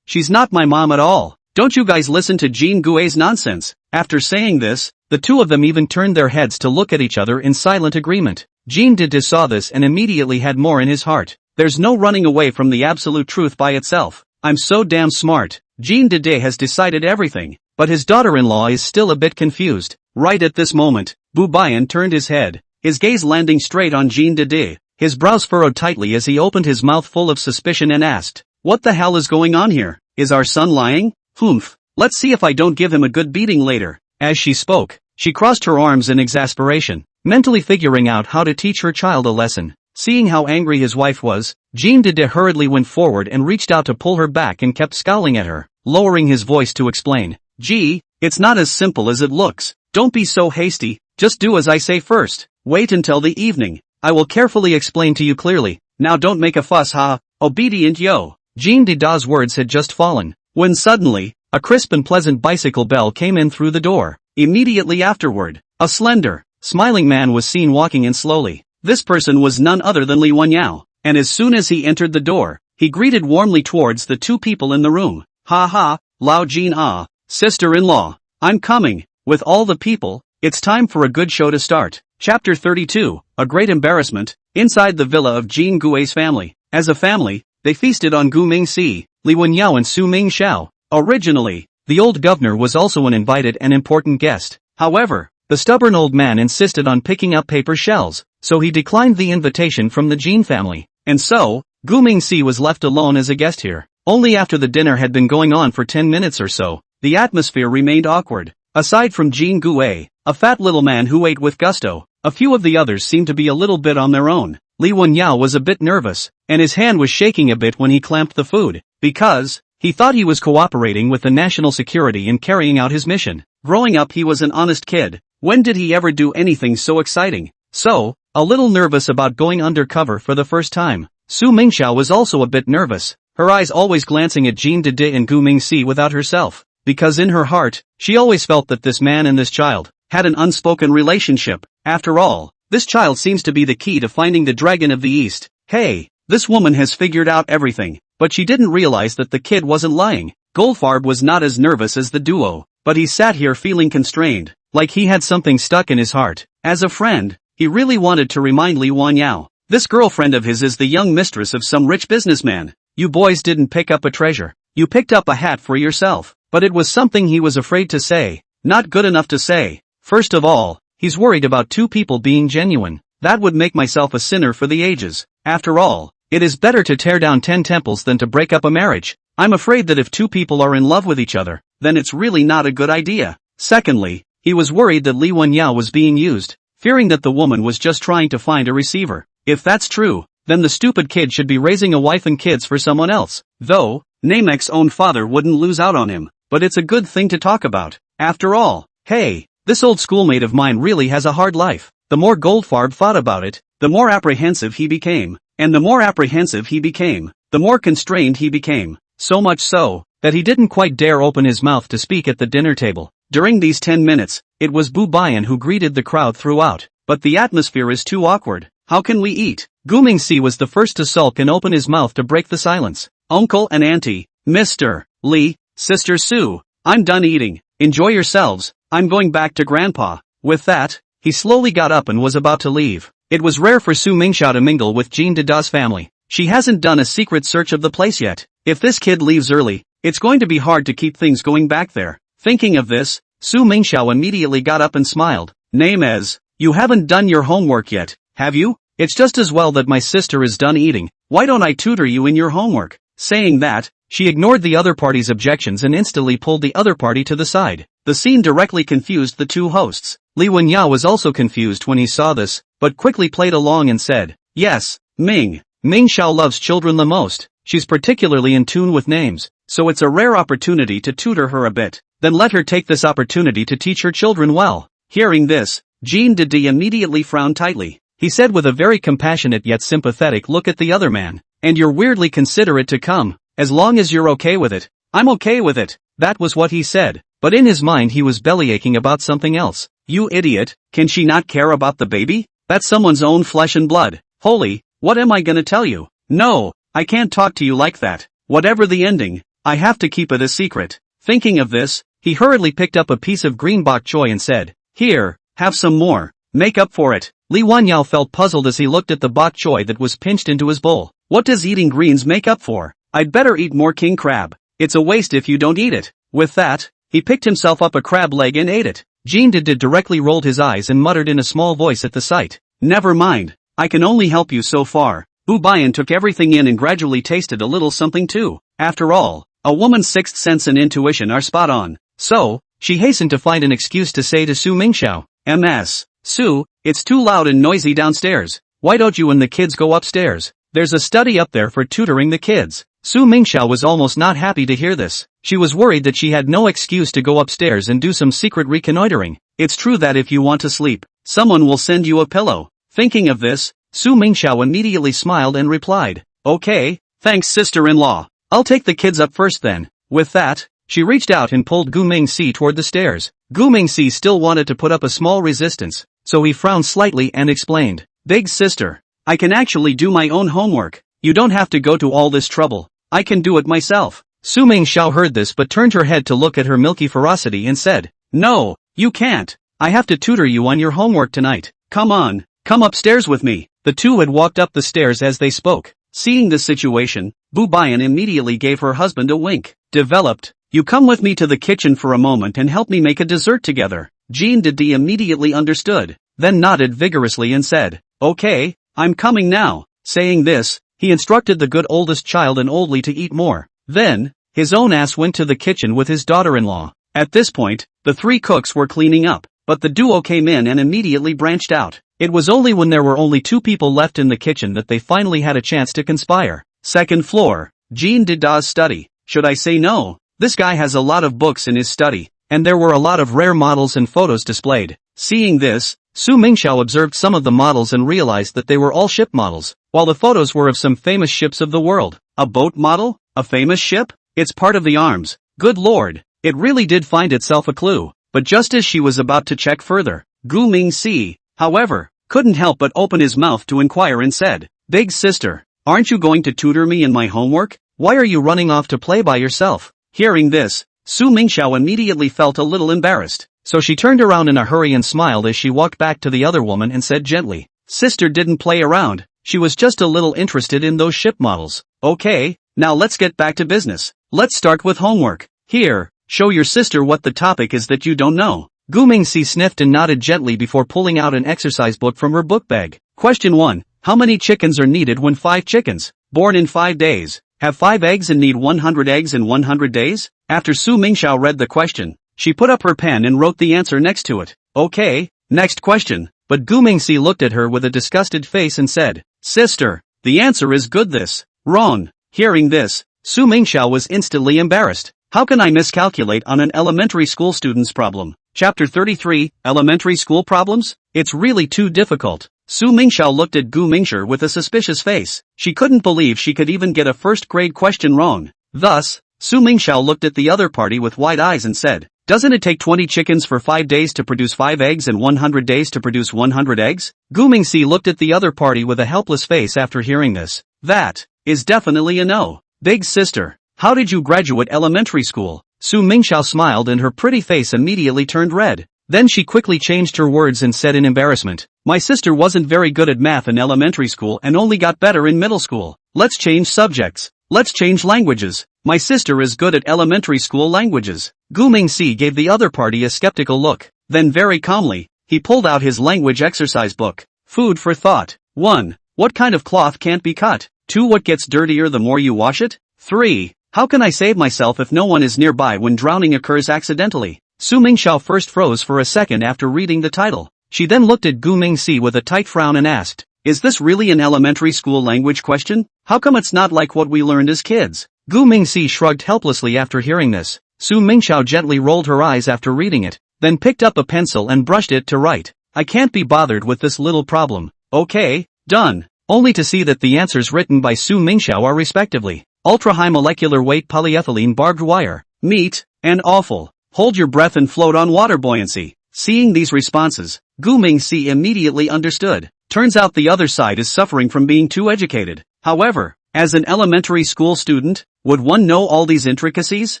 she's not my mom at all. Don't you guys listen to Jean Gui's nonsense." After saying this, the two of them even turned their heads to look at each other in silent agreement. Jean Dede saw this and immediately had more in his heart. There's no running away from the absolute truth by itself. I'm so damn smart. Jean Dede has decided everything, but his daughter-in-law is still a bit confused. Right at this moment, Bu Bayan turned his head, his gaze landing straight on Jean Dede. His brows furrowed tightly as he opened his mouth full of suspicion and asked, "What the hell is going on here? Is our son lying? Humph. Let's see if I don't give him a good beating later." As she spoke, she crossed her arms in exasperation, mentally figuring out how to teach her child a lesson. Seeing how angry his wife was, Jean Dede hurriedly went forward and reached out to pull her back and kept scowling at her, lowering his voice to explain. "Gee, it's not as simple as it looks. Don't be so hasty, just do as I say first. Wait until the evening. I will carefully explain to you clearly. Now don't make a fuss, ha, obedient yo." Jean Dede's words had just fallen, when suddenly, a crisp and pleasant bicycle bell came in through the door. Immediately afterward, a slender, smiling man was seen walking in slowly. This person was none other than Li Wenyao, and as soon as he entered the door, he greeted warmly towards the two people in the room. "Ha ha, Lao Jin ah, sister-in-law, I'm coming, with all the people, it's time for a good show to start." Chapter 32, A Great Embarrassment. Inside the villa of Jean Gui's family. As a family, they feasted on Gu Mingxi, Li Wenyao and Su Mingxiao. Originally, the old governor was also an invited and important guest. However, the stubborn old man insisted on picking up paper shells, so he declined the invitation from the Jean family. And so, Gu Mingxi was left alone as a guest here. Only after the dinner had been going on for 10 minutes or so, the atmosphere remained awkward. Aside from Jean Gui, a fat little man who ate with gusto, a few of the others seemed to be a little bit on their own. Li Wenyao was a bit nervous, and his hand was shaking a bit when he clamped the food, because he thought he was cooperating with the national security in carrying out his mission. Growing up he was an honest kid. When did he ever do anything so exciting? So, a little nervous about going undercover for the first time. Su Mingxiao was also a bit nervous, her eyes always glancing at Jean Dede and Gu Mingxi without herself, because in her heart, she always felt that this man and this child had an unspoken relationship. After all, this child seems to be the key to finding the dragon of the East. Hey, this woman has figured out everything, but she didn't realize that the kid wasn't lying. Goldfarb was not as nervous as the duo, but he sat here feeling constrained, like he had something stuck in his heart. As a friend, he really wanted to remind Li Wenyao, this girlfriend of his is the young mistress of some rich businessman. You boys didn't pick up a treasure. You picked up a hat for yourself. But it was something he was afraid to say. Not good enough to say. First of all, he's worried about two people being genuine. That would make myself a sinner for the ages. After all, it is better to tear down 10 temples than to break up a marriage. I'm afraid that if two people are in love with each other, then it's really not a good idea. Secondly, he was worried that Li Wenyao was being used, fearing that the woman was just trying to find a receiver. If that's true, then the stupid kid should be raising a wife and kids for someone else. Though, Namek's own father wouldn't lose out on him, but it's a good thing to talk about. After all, hey, this old schoolmate of mine really has a hard life. The more Goldfarb thought about it, the more apprehensive he became. And the more apprehensive he became, the more constrained he became. So much so, that he didn't quite dare open his mouth to speak at the dinner table. During these 10 minutes, it was Bu Bayan who greeted the crowd throughout. But the atmosphere is too awkward. How can we eat? Gu Mingxi was the first to sulk and open his mouth to break the silence. Uncle and Auntie, Mr. Li, Sister Sue, I'm done eating. Enjoy yourselves, I'm going back to Grandpa. With that, he slowly got up and was about to leave. It was rare for Su Mingxiao to mingle with Jean Dede's family. She hasn't done a secret search of the place yet. If this kid leaves early, it's going to be hard to keep things going back there. Thinking of this, Su Mingxiao immediately got up and smiled. Names, you haven't done your homework yet, have you? It's just as well that my sister is done eating. Why don't I tutor you in your homework? Saying that, she ignored the other party's objections and instantly pulled the other party to the side. The scene directly confused the two hosts. Li Wenya was also confused when he saw this, but quickly played along and said, "Yes, Ming. Ming Xiao loves children the most. She's particularly in tune with names, so it's a rare opportunity to tutor her a bit. Then let her take this opportunity to teach her children well." Hearing this, Jean Didi immediately frowned tightly. He said with a very compassionate yet sympathetic look at the other man, "And you're weirdly considerate to come, as long as you're okay with it." "I'm okay with it." That was what he said, but in his mind he was bellyaching about something else. "You idiot, can she not care about the baby? That's someone's own flesh and blood. Holy, what am I gonna tell you? No, I can't talk to you like that. Whatever the ending, I have to keep it a secret." Thinking of this, he hurriedly picked up a piece of green bok choy and said, "Here, have some more. Make up for it." Li Wanyao felt puzzled as he looked at the bok choy that was pinched into his bowl. What does eating greens make up for? I'd better eat more king crab. It's a waste if you don't eat it. With that, he picked himself up a crab leg and ate it. Jean Did directly rolled his eyes and muttered in a small voice at the sight, "Never mind, I can only help you so far." Bu Bayan took everything in and gradually tasted a little something too. After all, a woman's sixth sense and intuition are spot on. So, she hastened to find an excuse to say to Su Mingxiao, "Ms. Su, it's too loud and noisy downstairs. Why don't you and the kids go upstairs? There's a study up there for tutoring the kids." Su Mingxiao was almost not happy to hear this. She was worried that she had no excuse to go upstairs and do some secret reconnoitering. It's true that if you want to sleep, someone will send you a pillow. Thinking of this, Su Mingxiao immediately smiled and replied, "Okay, thanks sister-in-law. I'll take the kids up first then." With that, she reached out and pulled Gu Mingxi toward the stairs. Gu Mingxi still wanted to put up a small resistance, so he frowned slightly and explained, "Big sister, I can actually do my own homework. You don't have to go to all this trouble. I can do it myself." Su Mingxiao heard this but turned her head to look at her milky ferocity and said, "No, you can't. I have to tutor you on your homework tonight. Come on, come upstairs with me." The two had walked up the stairs as they spoke. Seeing this situation, Bu Bayan immediately gave her husband a wink. "Developed, you come with me to the kitchen for a moment and help me make a dessert together." Jean Didi immediately understood, then nodded vigorously and said, "Okay, I'm coming now." Saying this, he instructed the good oldest child and Oldly to eat more. Then, his own ass went to the kitchen with his daughter-in-law. At this point, the three cooks were cleaning up, but the duo came in and immediately branched out. It was only when there were only two people left in the kitchen that they finally had a chance to conspire. Second floor, Jean Dida's study. Should I say no? This guy has a lot of books in his study, and there were a lot of rare models and photos displayed. Seeing this, Su Mingxiao observed some of the models and realized that they were all ship models, while the photos were of some famous ships of the world. A boat model? A famous ship? It's part of the arms. Good lord, it really did find itself a clue. But just as she was about to check further, Gu Mingxi, however, couldn't help but open his mouth to inquire and said, "Big sister, aren't you going to tutor me in my homework? Why are you running off to play by yourself?" Hearing this, Su Mingxiao immediately felt a little embarrassed, so she turned around in a hurry and smiled as she walked back to the other woman and said gently, "Sister didn't play around, she was just a little interested in those ship models." "Okay, now let's get back to business. Let's start with homework. Here, show your sister what the topic is that you don't know." Gu Mingxi sniffed and nodded gently before pulling out an exercise book from her book bag. Question 1. How many chickens are needed when 5 chickens, born in 5 days, have 5 eggs and need 100 eggs in 100 days? After Su Mingxiao read the question, she put up her pen and wrote the answer next to it. "Okay, next question." But Gu Mingxi looked at her with a disgusted face and said, "Sister, the answer is good this. Wrong." Hearing this, Su Mingxiao was instantly embarrassed. How can I miscalculate on an elementary school student's problem? Chapter 33, Elementary School Problems? It's really too difficult. Su Mingxiao looked at Gu Mingshi with a suspicious face. She couldn't believe she could even get a first-grade question wrong. Thus, Su Mingxiao looked at the other party with wide eyes and said, "Doesn't it take 20 chickens for 5 days to produce 5 eggs and 100 days to produce 100 eggs? Gu Mingxi looked at the other party with a helpless face after hearing this. That is definitely a no. Big sister, how did you graduate elementary school? Su Mingxiao smiled and her pretty face immediately turned red. Then she quickly changed her words and said in embarrassment, "My sister wasn't very good at math in elementary school and only got better in middle school. Let's change subjects. Let's change languages. My sister is good at elementary school languages." Gu Mingxi gave the other party a skeptical look. Then very calmly, he pulled out his language exercise book. Food for thought. 1. What kind of cloth can't be cut? 2. What gets dirtier the more you wash it? 3. How can I save myself if no one is nearby when drowning occurs accidentally? Su Mingxiao first froze for a second after reading the title. She then looked at Gu Mingxi with a tight frown and asked, "Is this really an elementary school language question? How come it's not like what we learned as kids?" Gu Mingxi shrugged helplessly after hearing this. Su Mingxiao gently rolled her eyes after reading it, then picked up a pencil and brushed it to write. "I can't be bothered with this little problem. Okay, done." Only to see that the answers written by Su Mingxiao are respectively, ultra-high molecular weight polyethylene barbed wire, meat, and awful. Hold your breath and float on water buoyancy. Seeing these responses, Gu Mingxi immediately understood. Turns out the other side is suffering from being too educated. However, as an elementary school student, would one know all these intricacies?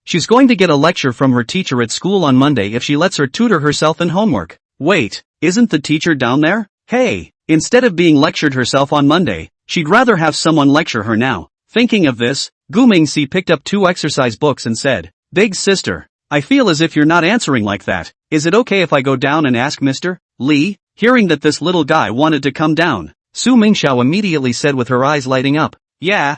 She's going to get a lecture from her teacher at school on Monday if she lets her tutor herself in homework. Wait, isn't the teacher down there? Hey, instead of being lectured herself on Monday, she'd rather have someone lecture her now. Thinking of this, Gu Mingxi picked up 2 exercise books and said, "Big sister, I feel as if you're not answering like that. Is it okay if I go down and ask Mr. Li?" Hearing that this little guy wanted to come down, Su Mingxiao immediately said with her eyes lighting up, Yeah,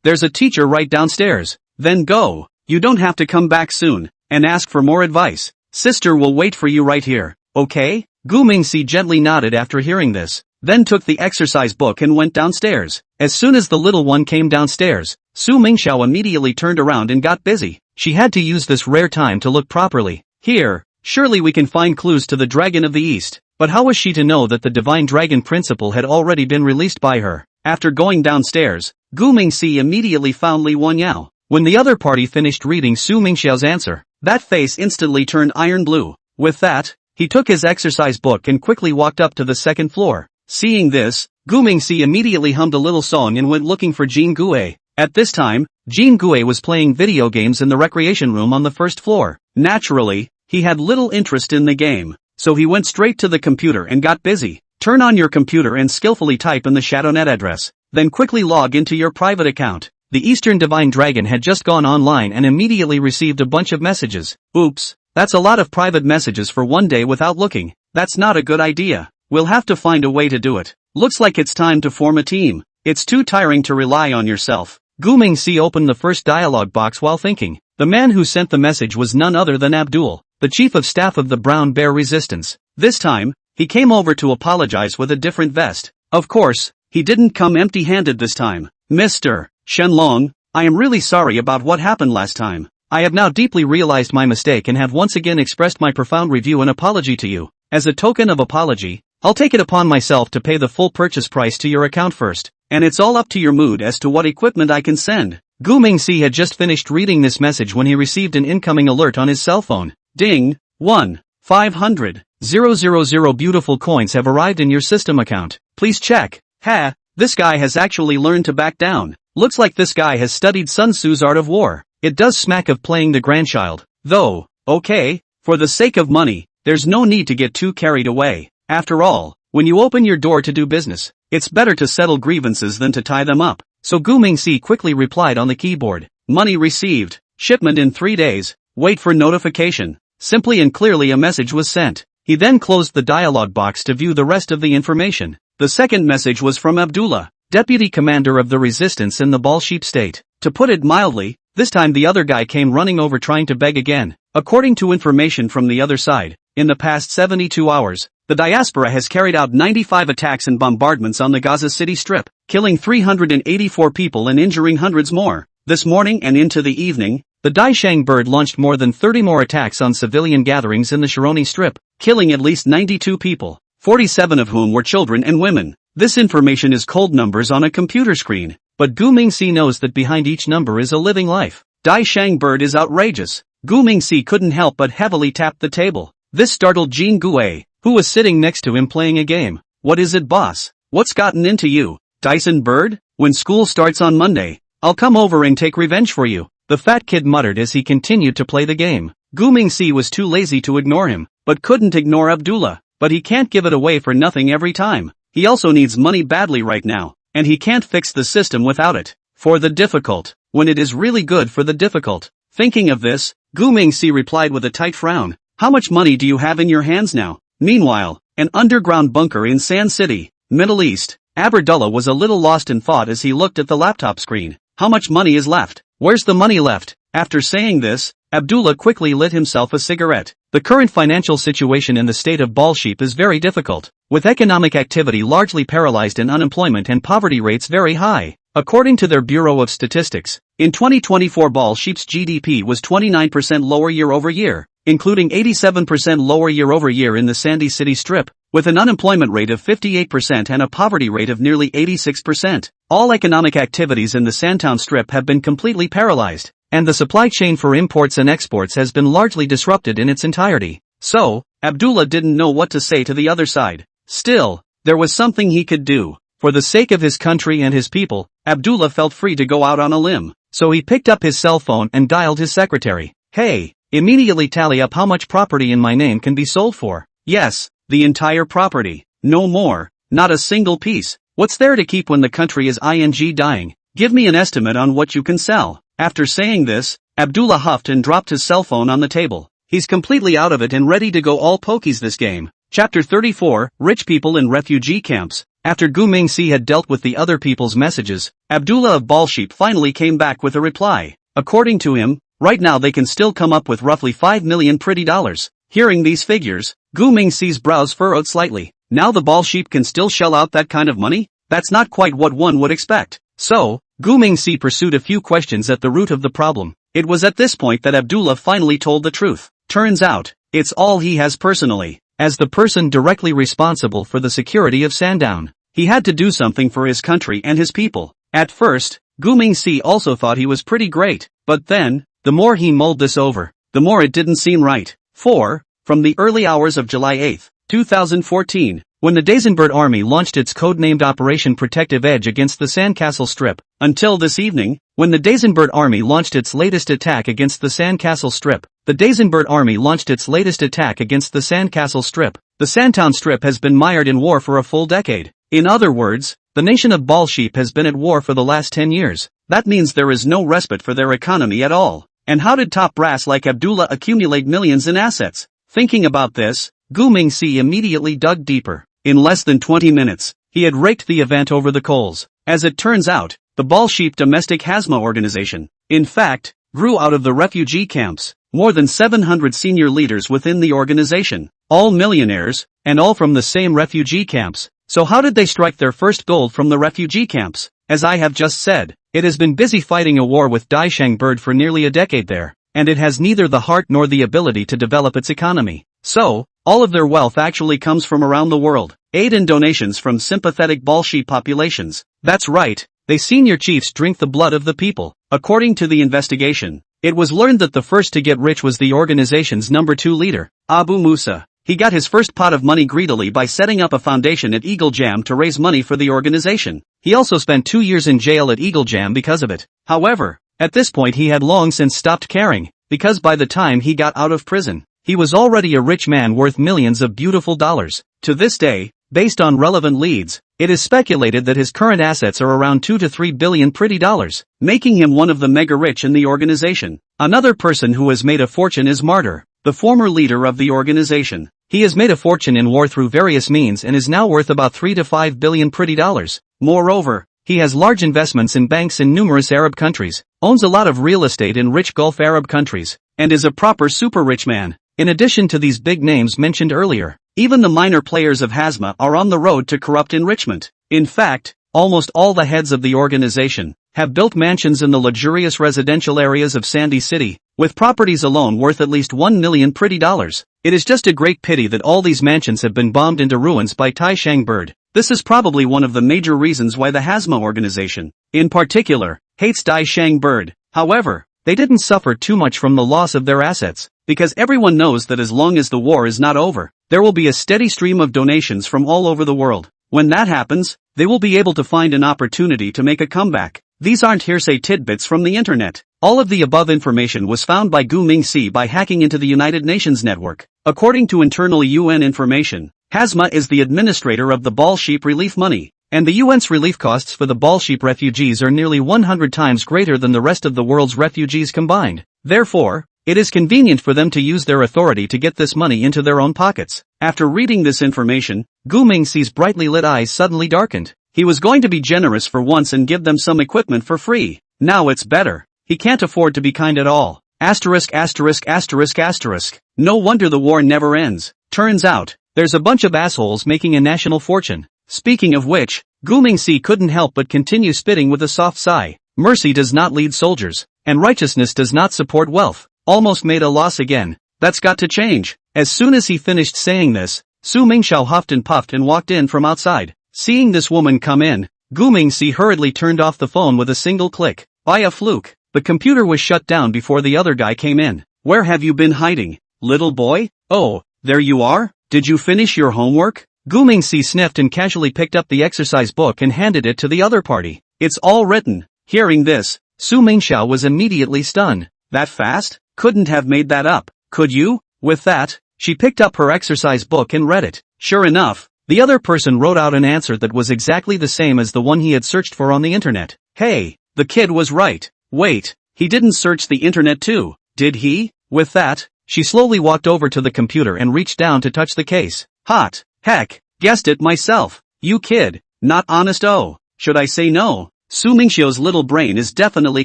there's a teacher right downstairs. Then go. You don't have to come back soon and ask for more advice. Sister will wait for you right here, okay?" Gu Mingxi gently nodded after hearing this, then took the exercise book and went downstairs. As soon as the little one came downstairs, Su Mingxiao immediately turned around and got busy. She had to use this rare time to look properly. Here, surely we can find clues to the Dragon of the East. But how was she to know that the Divine Dragon Principle had already been released by her? After going downstairs, Gu Mingxi immediately found Li Wanyao. When the other party finished reading Su Mingxiao's answer, that face instantly turned iron blue. With that, he took his exercise book and quickly walked up to the second floor. Seeing this, Gu Mingxi immediately hummed a little song and went looking for Jin Gue. At this time, Jin Gue was playing video games in the recreation room on the first floor. Naturally, he had little interest in the game, so he went straight to the computer and got busy. Turn on your computer and skillfully type in the ShadowNet address, then quickly log into your private account. The Eastern Divine Dragon had just gone online and immediately received a bunch of messages. Oops, that's a lot of private messages for one day without looking. That's not a good idea. We'll have to find a way to do it. Looks like it's time to form a team. It's too tiring to rely on yourself. Gu Mingxi opened the first dialog box while thinking. The man who sent the message was none other than Abdul, the chief of staff of the Brown Bear Resistance. This time, he came over to apologize with a different vest. Of course, he didn't come empty-handed this time. "Mr. Shenlong, I am really sorry about what happened last time. I have now deeply realized my mistake and have once again expressed my profound review and apology to you. As a token of apology, I'll take it upon myself to pay the full purchase price to your account first, and it's all up to your mood as to what equipment I can send." Gu Mingxi had just finished reading this message when he received an incoming alert on his cell phone. Ding! 1,500,000 beautiful coins have arrived in your system account. Please check. Ha! This guy has actually learned to back down. Looks like this guy has studied Sun Tzu's Art of War. It does smack of playing the grandchild. Though, okay, for the sake of money, there's no need to get too carried away. After all, when you open your door to do business, it's better to settle grievances than to tie them up. So Gu Mingxi quickly replied on the keyboard. Money received. Shipment in 3 days. Wait for notification. Simply and clearly a message was sent. He then closed the dialog box to view the rest of the information. The second message was from Abdullah, deputy commander of the resistance in the Ball Sheep state. To put it mildly, this time the other guy came running over trying to beg again. According to information from the other side, in the past 72 hours, the diaspora has carried out 95 attacks and bombardments on the Gaza City Strip, killing 384 people and injuring hundreds more. This morning and into the evening, the Daishang bird launched more than 30 more attacks on civilian gatherings in the Shironi Strip, killing at least 92 people, 47 of whom were children and women. This information is cold numbers on a computer screen, but Gu Mingxi knows that behind each number is a living life. Daishang bird is outrageous. Gu Mingxi couldn't help but heavily tap the table. This startled Jin Gue, who was sitting next to him playing a game. "What is it, boss? What's gotten into you? Dyson bird? When school starts on Monday, I'll come over and take revenge for you," the fat kid muttered as he continued to play the game. Gu Mingxi was too lazy to ignore him, but couldn't ignore Abdullah. But he can't give it away for nothing every time. He also needs money badly right now, and he can't fix the system without it. For the difficult, when it is really good for the difficult. Thinking of this, Gu Mingxi replied with a tight frown. "How much money do you have in your hands now?" Meanwhile, an underground bunker in Sand City, Middle East, Abdullah was a little lost in thought as he looked at the laptop screen. How much money is left? Where's the money left? After saying this, Abdullah quickly lit himself a cigarette. The current financial situation in the state of Balship is very difficult, with economic activity largely paralyzed and unemployment and poverty rates very high. According to their Bureau of Statistics, in 2024 Balship's GDP was 29% lower year-over-year, including 87% lower year-over-year in the Sandy City Strip, with an unemployment rate of 58% and a poverty rate of nearly 86%. All economic activities in the Sandtown Strip have been completely paralyzed, and the supply chain for imports and exports has been largely disrupted in its entirety. So, Abdullah didn't know what to say to the other side. Still, there was something he could do. For the sake of his country and his people, Abdullah felt free to go out on a limb. So he picked up his cell phone and dialed his secretary. "Hey, immediately tally up how much property in my name can be sold for." "Yes, the entire property. No more, not a single piece. What's there to keep when the country is dying? Give me an estimate on what you can sell." After saying this, Abdullah huffed and dropped his cell phone on the table. He's completely out of it and ready to go all pokies this game. Chapter 34, Rich People in Refugee Camps. After Gu Mingxi had dealt with the other people's messages, Abdullah of Balship finally came back with a reply. According to him, right now they can still come up with roughly 5 million pretty dollars. Hearing these figures, Gu Mingxi's brows furrowed slightly. Now the Balship can still shell out that kind of money? That's not quite what one would expect. So, Gu Mingxi pursued a few questions at the root of the problem. It was at this point that Abdullah finally told the truth. Turns out, it's all he has personally. As the person directly responsible for the security of Sandown, he had to do something for his country and his people. At first, Gu Mingxi also thought he was pretty great, but then, the more he mulled this over, the more it didn't seem right. From the early hours of July 8, 2014, when the Dazenbird Army launched its codenamed Operation Protective Edge against the Sandcastle Strip, until this evening, when the Dazenbird Army launched its latest attack against the Sandcastle Strip. The Dazenbird Army launched its latest attack against the Sandcastle Strip. The Sandtown Strip has been mired in war for a full decade. In other words, the nation of Balship has been at war for the last 10 years. That means there is no respite for their economy at all. And how did top brass like Abdullah accumulate millions in assets? Thinking about this, Gu Mingxi immediately dug deeper. In less than 20 minutes, he had raked the event over the coals. As it turns out, the Balship Domestic Hazma Organization, in fact, grew out of the refugee camps. More than 700 senior leaders within the organization, all millionaires, and all from the same refugee camps. So how did they strike their first gold from the refugee camps? As I have just said, it has been busy fighting a war with Daishangbird for nearly a decade there, and it has neither the heart nor the ability to develop its economy. So, all of their wealth actually comes from around the world, aid and donations from sympathetic Balship populations. That's right, they senior chiefs drink the blood of the people. According to the investigation, it was learned that the first to get rich was the organization's number 2 leader, Abu Musa. He got his first pot of money greedily by setting up a foundation at Eagle Jam to raise money for the organization. He also spent 2 years in jail at Eagle Jam because of it. However, at this point he had long since stopped caring, because by the time he got out of prison, he was already a rich man worth millions of beautiful dollars. To this day, based on relevant leads, it is speculated that his current assets are around 2 to 3 billion pretty dollars, making him one of the mega rich in the organization. Another person who has made a fortune is Martyr, the former leader of the organization. He has made a fortune in war through various means and is now worth about 3 to 5 billion pretty dollars. Moreover, he has large investments in banks in numerous Arab countries, owns a lot of real estate in rich Gulf Arab countries, and is a proper super rich man. In addition to these big names mentioned earlier, even the minor players of Hazma are on the road to corrupt enrichment. In fact, almost all the heads of the organization have built mansions in the luxurious residential areas of Sandy City, with properties alone worth at least 1 million pretty dollars. It is just a great pity that all these mansions have been bombed into ruins by Daishangbird. This is probably one of the major reasons why the Hazma organization, in particular, hates Daishangbird. However, they didn't suffer too much from the loss of their assets, because everyone knows that as long as the war is not over, there will be a steady stream of donations from all over the world. When that happens, they will be able to find an opportunity to make a comeback. These aren't hearsay tidbits from the internet. All of the above information was found by Gu Mingxi by hacking into the United Nations network. According to internal UN information, Hazma is the administrator of the Balship relief money, and the UN's relief costs for the Balship refugees are nearly 100 times greater than the rest of the world's refugees combined. Therefore, it is convenient for them to use their authority to get this money into their own pockets. After reading this information, Gu Mingxi's brightly lit eyes suddenly darkened. He was going to be generous for once and give them some equipment for free. Now it's better. He can't afford to be kind at all. Asterisk asterisk asterisk asterisk. No wonder the war never ends. Turns out, there's a bunch of assholes making a national fortune. Speaking of which, Gu Mingxi couldn't help but continue spitting with a soft sigh. Mercy does not lead soldiers, and righteousness does not support wealth. Almost made a loss again. That's got to change. As soon as he finished saying this, Su Mingxiao huffed and puffed and walked in from outside. Seeing this woman come in, Gu Mingxi hurriedly turned off the phone with a single click. By a fluke, the computer was shut down before the other guy came in. Where have you been hiding, little boy? Oh, there you are? Did you finish your homework? Gu Mingxi sniffed and casually picked up the exercise book and handed it to the other party. It's all written. Hearing this, Su Mingxiao was immediately stunned. That fast? Couldn't have made that up, could you? With that, she picked up her exercise book and read it. Sure enough, the other person wrote out an answer that was exactly the same as the one he had searched for on the internet. Hey, the kid was right. Wait, he didn't search the internet too, did he? With that, she slowly walked over to the computer and reached down to touch the case. Hot, heck, guessed it myself. You kid, not honest. Oh, should I say no? Su Mingxiao's little brain is definitely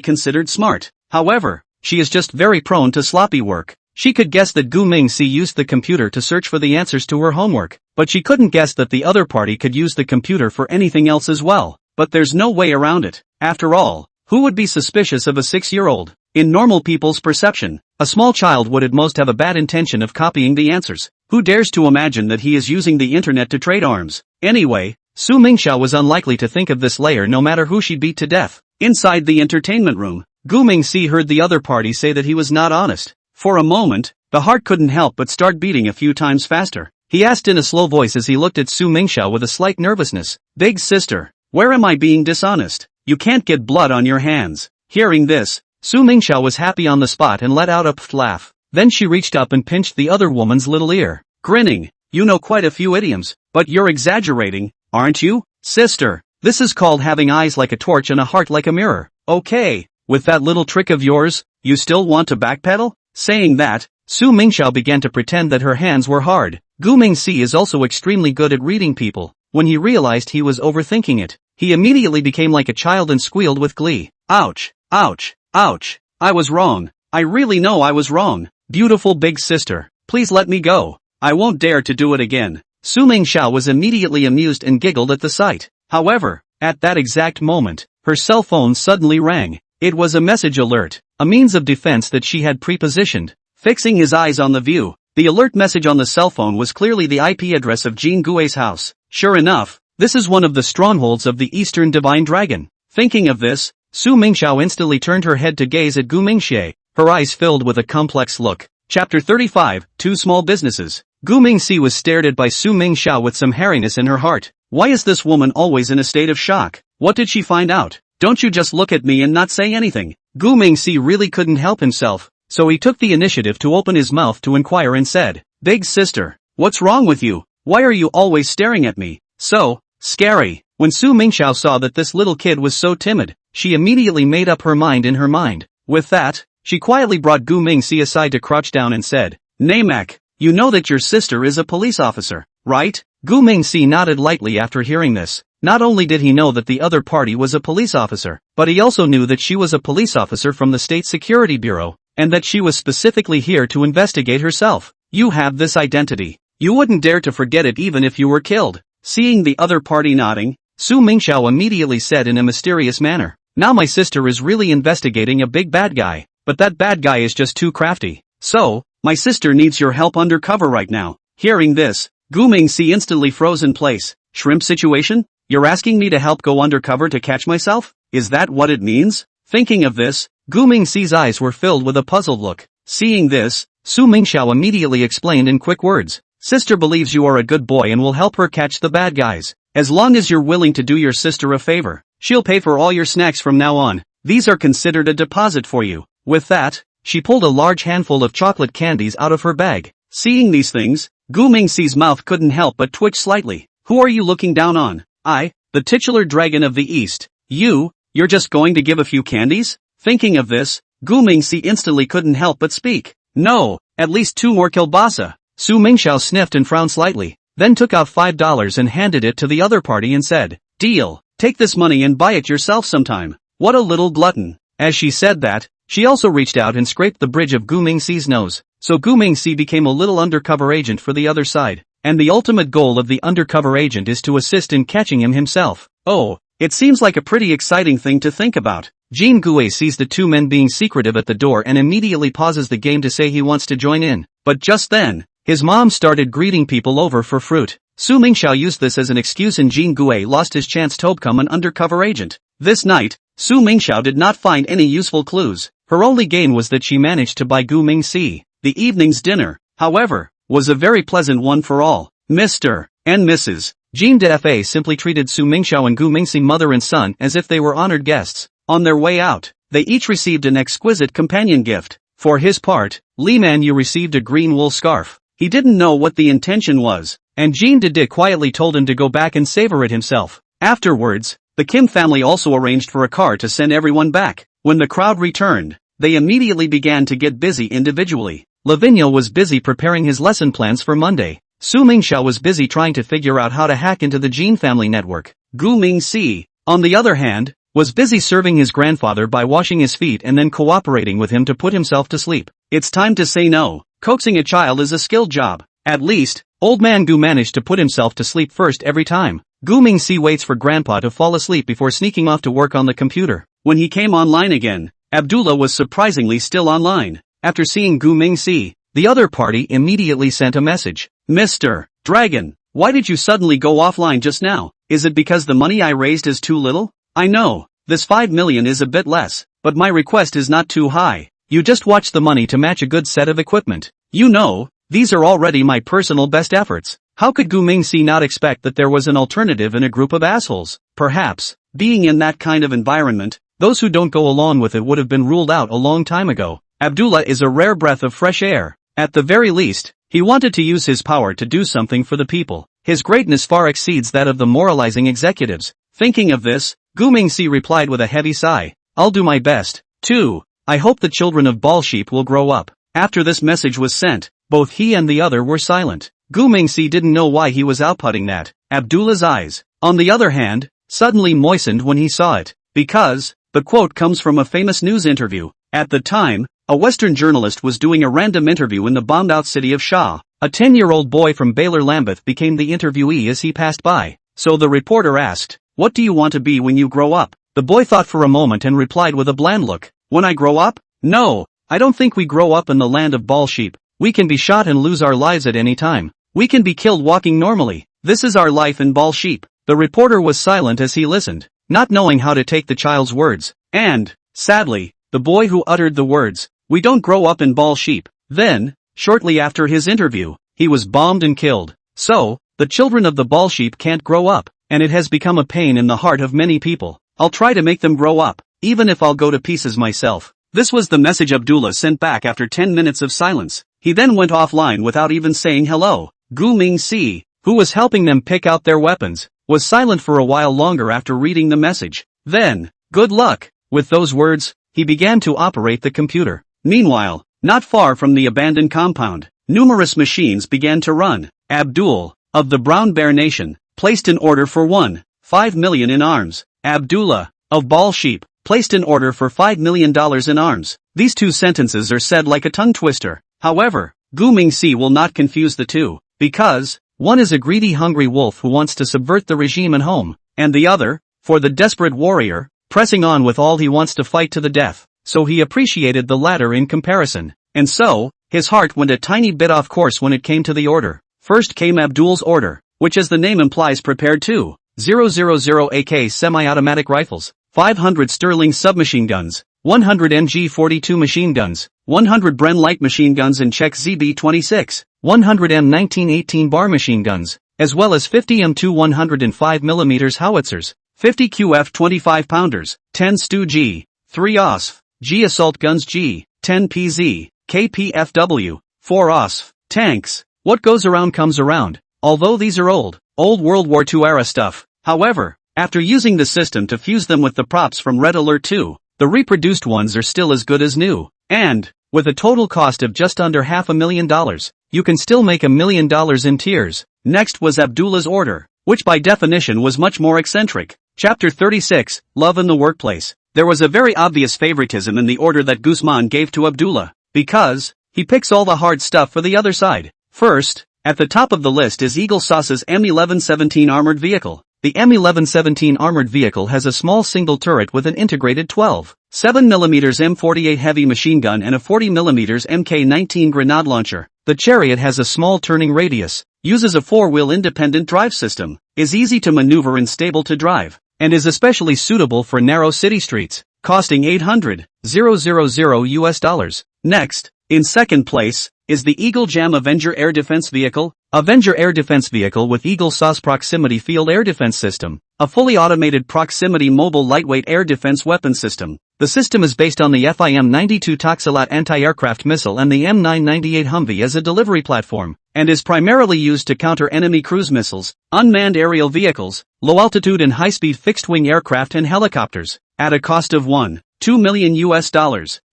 considered smart. However, she is just very prone to sloppy work. She could guess that Gu Mingxi used the computer to search for the answers to her homework, but she couldn't guess that the other party could use the computer for anything else as well. But there's no way around it. After all, who would be suspicious of a 6-year-old? In normal people's perception, a small child would at most have a bad intention of copying the answers. Who dares to imagine that he is using the internet to trade arms? Anyway, Su Mingxiao was unlikely to think of this layer no matter who she beat to death. Inside the entertainment room, Gu Mingxi heard the other party say that he was not honest. For a moment, the heart couldn't help but start beating a few times faster. He asked in a slow voice as he looked at Su Mingxiao with a slight nervousness. Big sister, where am I being dishonest? You can't get blood on your hands. Hearing this, Su Mingxiao was happy on the spot and let out a pfft laugh. Then she reached up and pinched the other woman's little ear. Grinning, you know quite a few idioms, but you're exaggerating, aren't you? Sister, this is called having eyes like a torch and a heart like a mirror. Okay, with that little trick of yours, you still want to backpedal? Saying that, Su Mingxiao began to pretend that her hands were hard. Gu Mingxi is also extremely good at reading people. When he realized he was overthinking it, he immediately became like a child and squealed with glee. Ouch, ouch, ouch, I was wrong. I really know I was wrong. Beautiful big sister, please let me go. I won't dare to do it again. Su Mingxiao was immediately amused and giggled at the sight. However, at that exact moment, her cell phone suddenly rang. It was a message alert, a means of defense that she had prepositioned. Fixing his eyes on the view, the alert message on the cell phone was clearly the IP address of Jin Gui's house. Sure enough, this is one of the strongholds of the Eastern Divine Dragon. Thinking of this, Su Mingxiao instantly turned her head to gaze at Gu Mingxi, her eyes filled with a complex look. Chapter 35, Two Small Businesses. Gu Mingxi was stared at by Su Mingxiao with some hairiness in her heart. Why is this woman always in a state of shock? What did she find out? Don't you just look at me and not say anything? Gu Mingxi really couldn't help himself, so he took the initiative to open his mouth to inquire and said, Big sister, what's wrong with you? Why are you always staring at me? So scary. When Su Mingxiao saw that this little kid was so timid, she immediately made up her mind in her mind. With that, she quietly brought Gu Mingxi aside to crouch down and said, Namek, you know that your sister is a police officer, right? Gu Mingxi nodded lightly after hearing this. Not only did he know that the other party was a police officer, but he also knew that she was a police officer from the State Security Bureau, and that she was specifically here to investigate herself. You have this identity. You wouldn't dare to forget it even if you were killed. Seeing the other party nodding, Su Mingxiao immediately said in a mysterious manner, Now my sister is really investigating a big bad guy, but that bad guy is just too crafty. So, my sister needs your help undercover right now. Hearing this, Gu Mingxi instantly froze in place. Shrimp situation? You're asking me to help go undercover to catch myself? Is that what it means? Thinking of this, Gu Mingxi's eyes were filled with a puzzled look. Seeing this, Su Mingxiao immediately explained in quick words. Sister believes you are a good boy and will help her catch the bad guys. As long as you're willing to do your sister a favor, she'll pay for all your snacks from now on. These are considered a deposit for you. With that, she pulled a large handful of chocolate candies out of her bag. Seeing these things, Gu Mingxi's mouth couldn't help but twitch slightly. Who are you looking down on? I, the titular dragon of the East. You're just going to give a few candies? Thinking of this, Gu Mingxi instantly couldn't help but speak. No, at least 2 more kielbasa. Su Mingxiao sniffed and frowned slightly, then took out $5 and handed it to the other party and said, Deal, take this money and buy it yourself sometime. What a little glutton. As she said that, She also reached out and scraped the bridge of Gu Mingxi's nose, so Gu Mingxi became a little undercover agent for the other side, and the ultimate goal of the undercover agent is to assist in catching him himself. Oh, it seems like a pretty exciting thing to think about. Jean Gue sees the two men being secretive at the door and immediately pauses the game to say he wants to join in, but just then, his mom started greeting people over for fruit. Su Mingxiao used this as an excuse and Jean Gue lost his chance to become an undercover agent. This night, Su Mingxiao did not find any useful clues. Her only gain was that she managed to buy Gu Mingxi. The evening's dinner, however, was a very pleasant one for all. Mr. and Mrs. Jean Defa simply treated Su Mingxiao and Gu Mingxi mother and son as if they were honored guests. On their way out, they each received an exquisite companion gift. For his part, Li Manyu received a green wool scarf. He didn't know what the intention was, and Jean Dede quietly told him to go back and savor it himself. Afterwards, the Kim family also arranged for a car to send everyone back. When the crowd returned, they immediately began to get busy individually. Lavinia was busy preparing his lesson plans for Monday. Su Mingxiao was busy trying to figure out how to hack into the Jean family network. Gu Mingxi, on the other hand, was busy serving his grandfather by washing his feet and then cooperating with him to put himself to sleep. It's time to say no. Coaxing a child is a skilled job. At least, old man Gu managed to put himself to sleep first every time. Gu Mingxi waits for grandpa to fall asleep before sneaking off to work on the computer. When he came online again, Abdullah was surprisingly still online. After seeing Gu Mingxi, the other party immediately sent a message. Mr. Dragon, why did you suddenly go offline just now? Is it because the money I raised is too little? I know, this 5 million is a bit less, but my request is not too high. You just watch the money to match a good set of equipment. You know, these are already my personal best efforts. How could Gu Mingxi not expect that there was an alternative in a group of assholes? Perhaps, being in that kind of environment, those who don't go along with it would have been ruled out a long time ago. Abdullah is a rare breath of fresh air. At the very least, he wanted to use his power to do something for the people. His greatness far exceeds that of the moralizing executives. Thinking of this, Gu Mingxi replied with a heavy sigh. I'll do my best, too. I hope the children of Ball Sheep will grow up. After this message was sent, both he and the other were silent. Gu Mingxi didn't know why he was outputting that. Abdullah's eyes, on the other hand, suddenly moistened when he saw it. Because, the quote comes from a famous news interview. At the time, a Western journalist was doing a random interview in the bombed-out city of Shah. A 10-year-old boy from Baylor Lambeth became the interviewee as he passed by. So the reporter asked, what do you want to be when you grow up? The boy thought for a moment and replied with a bland look. When I grow up? No, I don't think we grow up in the land of Ball Sheep. We can be shot and lose our lives at any time. We can be killed walking normally. This is our life in Ball Sheep. The reporter was silent as he listened, not knowing how to take the child's words. And, sadly, the boy who uttered the words, we don't grow up in Ball Sheep. Then, shortly after his interview, he was bombed and killed. So, the children of the Ball Sheep can't grow up, and it has become a pain in the heart of many people. I'll try to make them grow up, even if I'll go to pieces myself. This was the message Abdullah sent back after 10 minutes of silence. He then went offline without even saying hello. Gu Mingxi, who was helping them pick out their weapons, was silent for a while longer after reading the message. Then, good luck. With those words, he began to operate the computer. Meanwhile, not far from the abandoned compound, numerous machines began to run. Abdul, of the Brown Bear Nation, placed an order for 1.5 million in arms. Abdullah, of Ball Sheep, placed an order for $5 million in arms. These two sentences are said like a tongue twister. However, Gu Mingxi will not confuse the two, because, one is a greedy hungry wolf who wants to subvert the regime and home, and the other, for the desperate warrior, pressing on with all he wants to fight to the death. So he appreciated the latter in comparison. And so, his heart went a tiny bit off course when it came to the order. First came Abdul's order, which as the name implies prepared 2,000 AK semi-automatic rifles, 500 Sterling submachine guns, 100 MG42 machine guns, 100 Bren light machine guns and Czech ZB26, 100 M1918 bar machine guns, as well as 50 M2 105mm howitzers, 50 QF 25-pounders, 10 Stu G, 3 OSF, G assault guns G, 10 PZ, KPFW, 4 OSF, tanks. What goes around comes around. Although these are old World War II era stuff. However, after using the system to fuse them with the props from Red Alert 2, the reproduced ones are still as good as new. And, with a total cost of just under $500,000, you can still make $1 million in tears. Next was Abdullah's order, which by definition was much more eccentric. Chapter 36, Love in the Workplace. There was a very obvious favoritism in the order that Guzman gave to Abdullah, because he picks all the hard stuff for the other side. First, at the top of the list is Eagle Sauce's M1117 armored vehicle. The M1117 armored vehicle has a small single turret with an integrated 12.7mm M48 heavy machine gun and a 40mm Mk19 grenade launcher. The chariot has a small turning radius, uses a four-wheel independent drive system, is easy to maneuver and stable to drive, and is especially suitable for narrow city streets, costing $800,000 US. Next, in second place, is the Eagle Jam Avenger Air Defense Vehicle. Avenger Air Defense Vehicle with Eagle Sauce Proximity Field Air Defense System, a fully automated proximity mobile lightweight air defense weapon system. The system is based on the FIM-92 Toxilat anti-aircraft missile and the M998 Humvee as a delivery platform, and is primarily used to counter enemy cruise missiles, unmanned aerial vehicles, low-altitude and high-speed fixed-wing aircraft and helicopters, at a cost of $1.2 million US.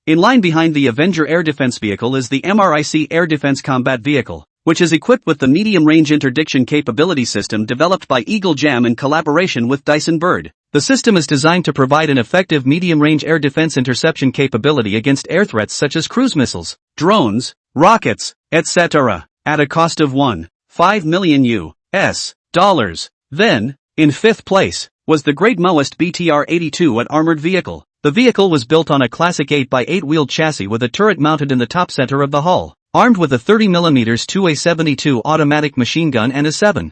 In line behind the Avenger Air Defense Vehicle is the MRIC Air Defense Combat Vehicle, which is equipped with the medium-range interdiction capability system developed by Eagle Jam in collaboration with Dyson Bird. The system is designed to provide an effective medium-range air defense interception capability against air threats such as cruise missiles, drones, rockets, etc., at a cost of $1.5 million US. Then, in fifth place, was the Great Maoist BTR-82 at armored vehicle. The vehicle was built on a classic 8x8 wheeled chassis with a turret mounted in the top center of the hull, armed with a 30mm 2A72 automatic machine gun and a 7.62mm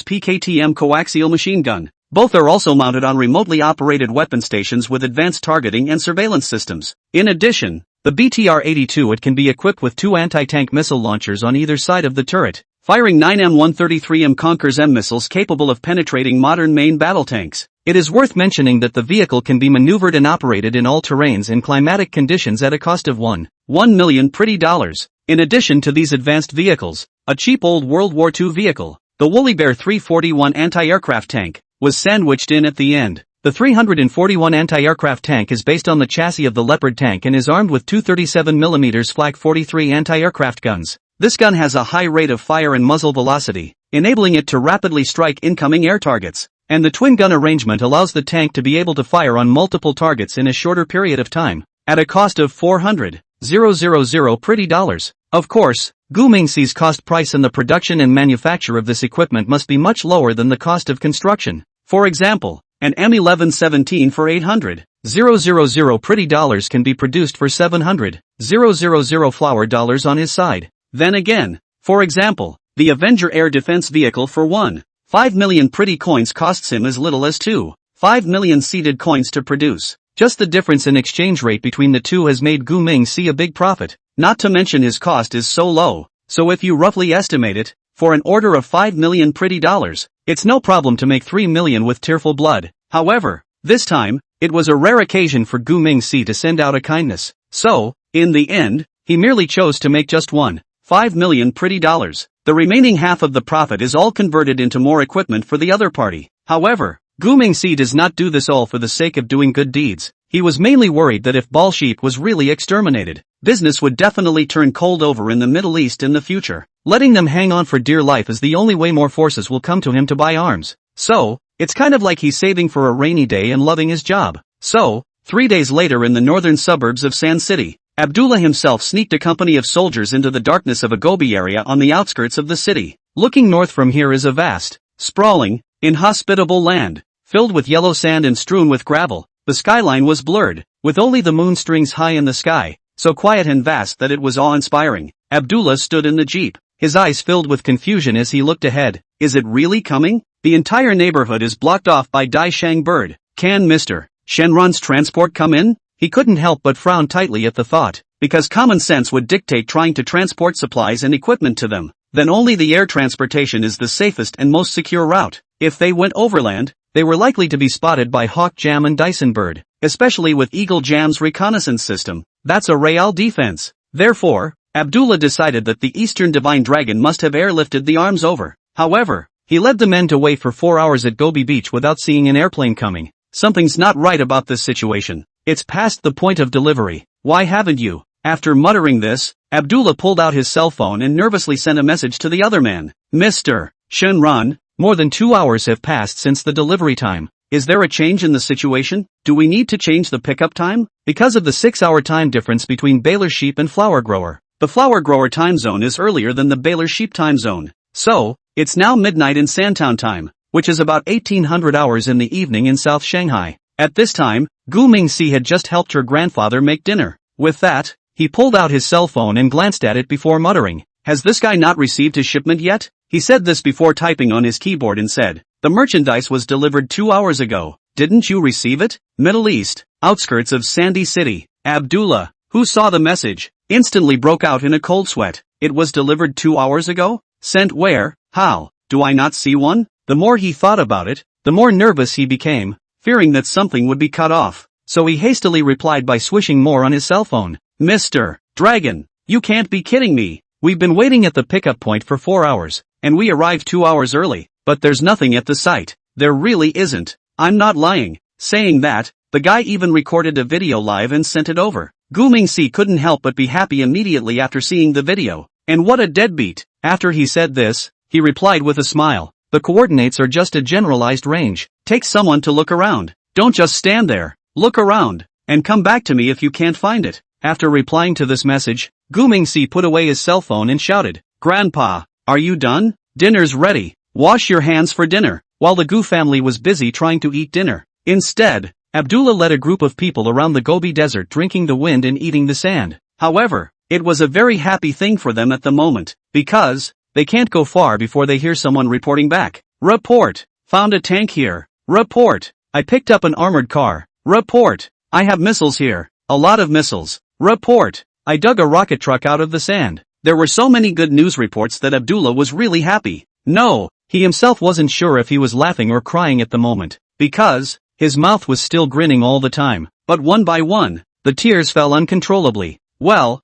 PKTM coaxial machine gun. Both are also mounted on remotely operated weapon stations with advanced targeting and surveillance systems. In addition, the BTR-82 can be equipped with two anti-tank missile launchers on either side of the turret, firing 9 M133M Konkurs M missiles capable of penetrating modern main battle tanks. It is worth mentioning that the vehicle can be maneuvered and operated in all terrains and climatic conditions at a cost of $1 million pretty dollars. In addition to these advanced vehicles, a cheap old World War II vehicle, the Woolly Bear 341 anti-aircraft tank, was sandwiched in at the end. The 341 anti-aircraft tank is based on the chassis of the Leopard tank and is armed with two 37mm Flak 43 anti-aircraft guns. This gun has a high rate of fire and muzzle velocity, enabling it to rapidly strike incoming air targets. And the twin-gun arrangement allows the tank to be able to fire on multiple targets in a shorter period of time, at a cost of $400,000 pretty dollars. Of course, Gu Mingxi's cost price and the production and manufacture of this equipment must be much lower than the cost of construction. For example, an M1117 for $800,000 pretty dollars can be produced for $700,000 flower dollars on his side. Then again, for example, the Avenger Air Defense Vehicle for $1.5 million pretty coins costs him as little as $2.5 million seeded coins to produce. Just the difference in exchange rate between the two has made Gu Mingxi a big profit, not to mention his cost is so low, so if you roughly estimate it, for an order of $5 million pretty dollars, it's no problem to make $3 million with tearful blood. However, this time, it was a rare occasion for Gu Mingxi to send out a kindness, so, in the end, he merely chose to make just $1.5 million pretty dollars. The remaining half of the profit is all converted into more equipment for the other party. However, Gu Mingxi does not do this all for the sake of doing good deeds. He was mainly worried that if Ball Sheep was really exterminated, business would definitely turn cold over in the Middle East in the future. Letting them hang on for dear life is the only way more forces will come to him to buy arms. So, it's kind of like he's saving for a rainy day and loving his job. So, 3 days later in the northern suburbs of San City, Abdullah himself sneaked a company of soldiers into the darkness of a Gobi area on the outskirts of the city. Looking north from here is a vast, sprawling, inhospitable land, filled with yellow sand and strewn with gravel. The skyline was blurred, with only the moon strings high in the sky, so quiet and vast that it was awe-inspiring. Abdullah stood in the jeep, his eyes filled with confusion as he looked ahead. Is it really coming? The entire neighborhood is blocked off by Dai Shang Bird. Can Mr. Shenron's transport come in? He couldn't help but frown tightly at the thought, because common sense would dictate trying to transport supplies and equipment to them. Then only the air transportation is the safest and most secure route. If they went overland, they were likely to be spotted by Hawk Jam and Dyson Bird, especially with Eagle Jam's reconnaissance system. That's a real defense. Therefore, Abdullah decided that the Eastern Divine Dragon must have airlifted the arms over. However, he led the men to wait for 4 hours at Gobi Beach without seeing an airplane coming. Something's not right about this situation. It's past the point of delivery. Why haven't you? After muttering this, Abdullah pulled out his cell phone and nervously sent a message to the other man. Mr. Shenron, more than 2 hours have passed since the delivery time. Is there a change in the situation? Do we need to change the pickup time? Because of the 6-hour time difference between baler sheep and flower grower. The flower grower time zone is earlier than the baler sheep time zone. So, it's now midnight in Santown time, which is about 1800 hours in the evening in South Shanghai. At this time, Gu Mingxi had just helped her grandfather make dinner. With that, he pulled out his cell phone and glanced at it before muttering, "Has this guy not received his shipment yet?" He said this before typing on his keyboard and said, "The merchandise was delivered 2 hours ago. Didn't you receive it?" Middle East, outskirts of Sandy City. Abdullah, who saw the message, instantly broke out in a cold sweat. It was delivered 2 hours ago? Sent where? How? Do I not see one? The more he thought about it, the more nervous he became, fearing that something would be cut off. So he hastily replied by swishing more on his cell phone. "Mr. Dragon, you can't be kidding me. We've been waiting at the pickup point for 4 hours, and we arrived 2 hours early, but there's nothing at the site. There really isn't. I'm not lying." Saying that, the guy even recorded a video live and sent it over. Gu Mingxi couldn't help but be happy immediately after seeing the video. And what a deadbeat. After he said this, he replied with a smile, "The coordinates are just a generalized range. Take someone to look around. Don't just stand there. Look around, and come back to me if you can't find it." After replying to this message, Gu Mingxi put away his cell phone and shouted, "Grandpa, are you done? Dinner's ready. Wash your hands for dinner." While the Gu family was busy trying to eat dinner, instead, Abdullah led a group of people around the Gobi Desert drinking the wind and eating the sand. However, it was a very happy thing for them at the moment, because they can't go far before they hear someone reporting back. "Report. Found a tank here. Report. I picked up an armored car. Report. I have missiles here. A lot of missiles. Report. I dug a rocket truck out of the sand." There were so many good news reports that Abdullah was really happy. No, he himself wasn't sure if he was laughing or crying at the moment, because his mouth was still grinning all the time. But one by one, the tears fell uncontrollably. Well,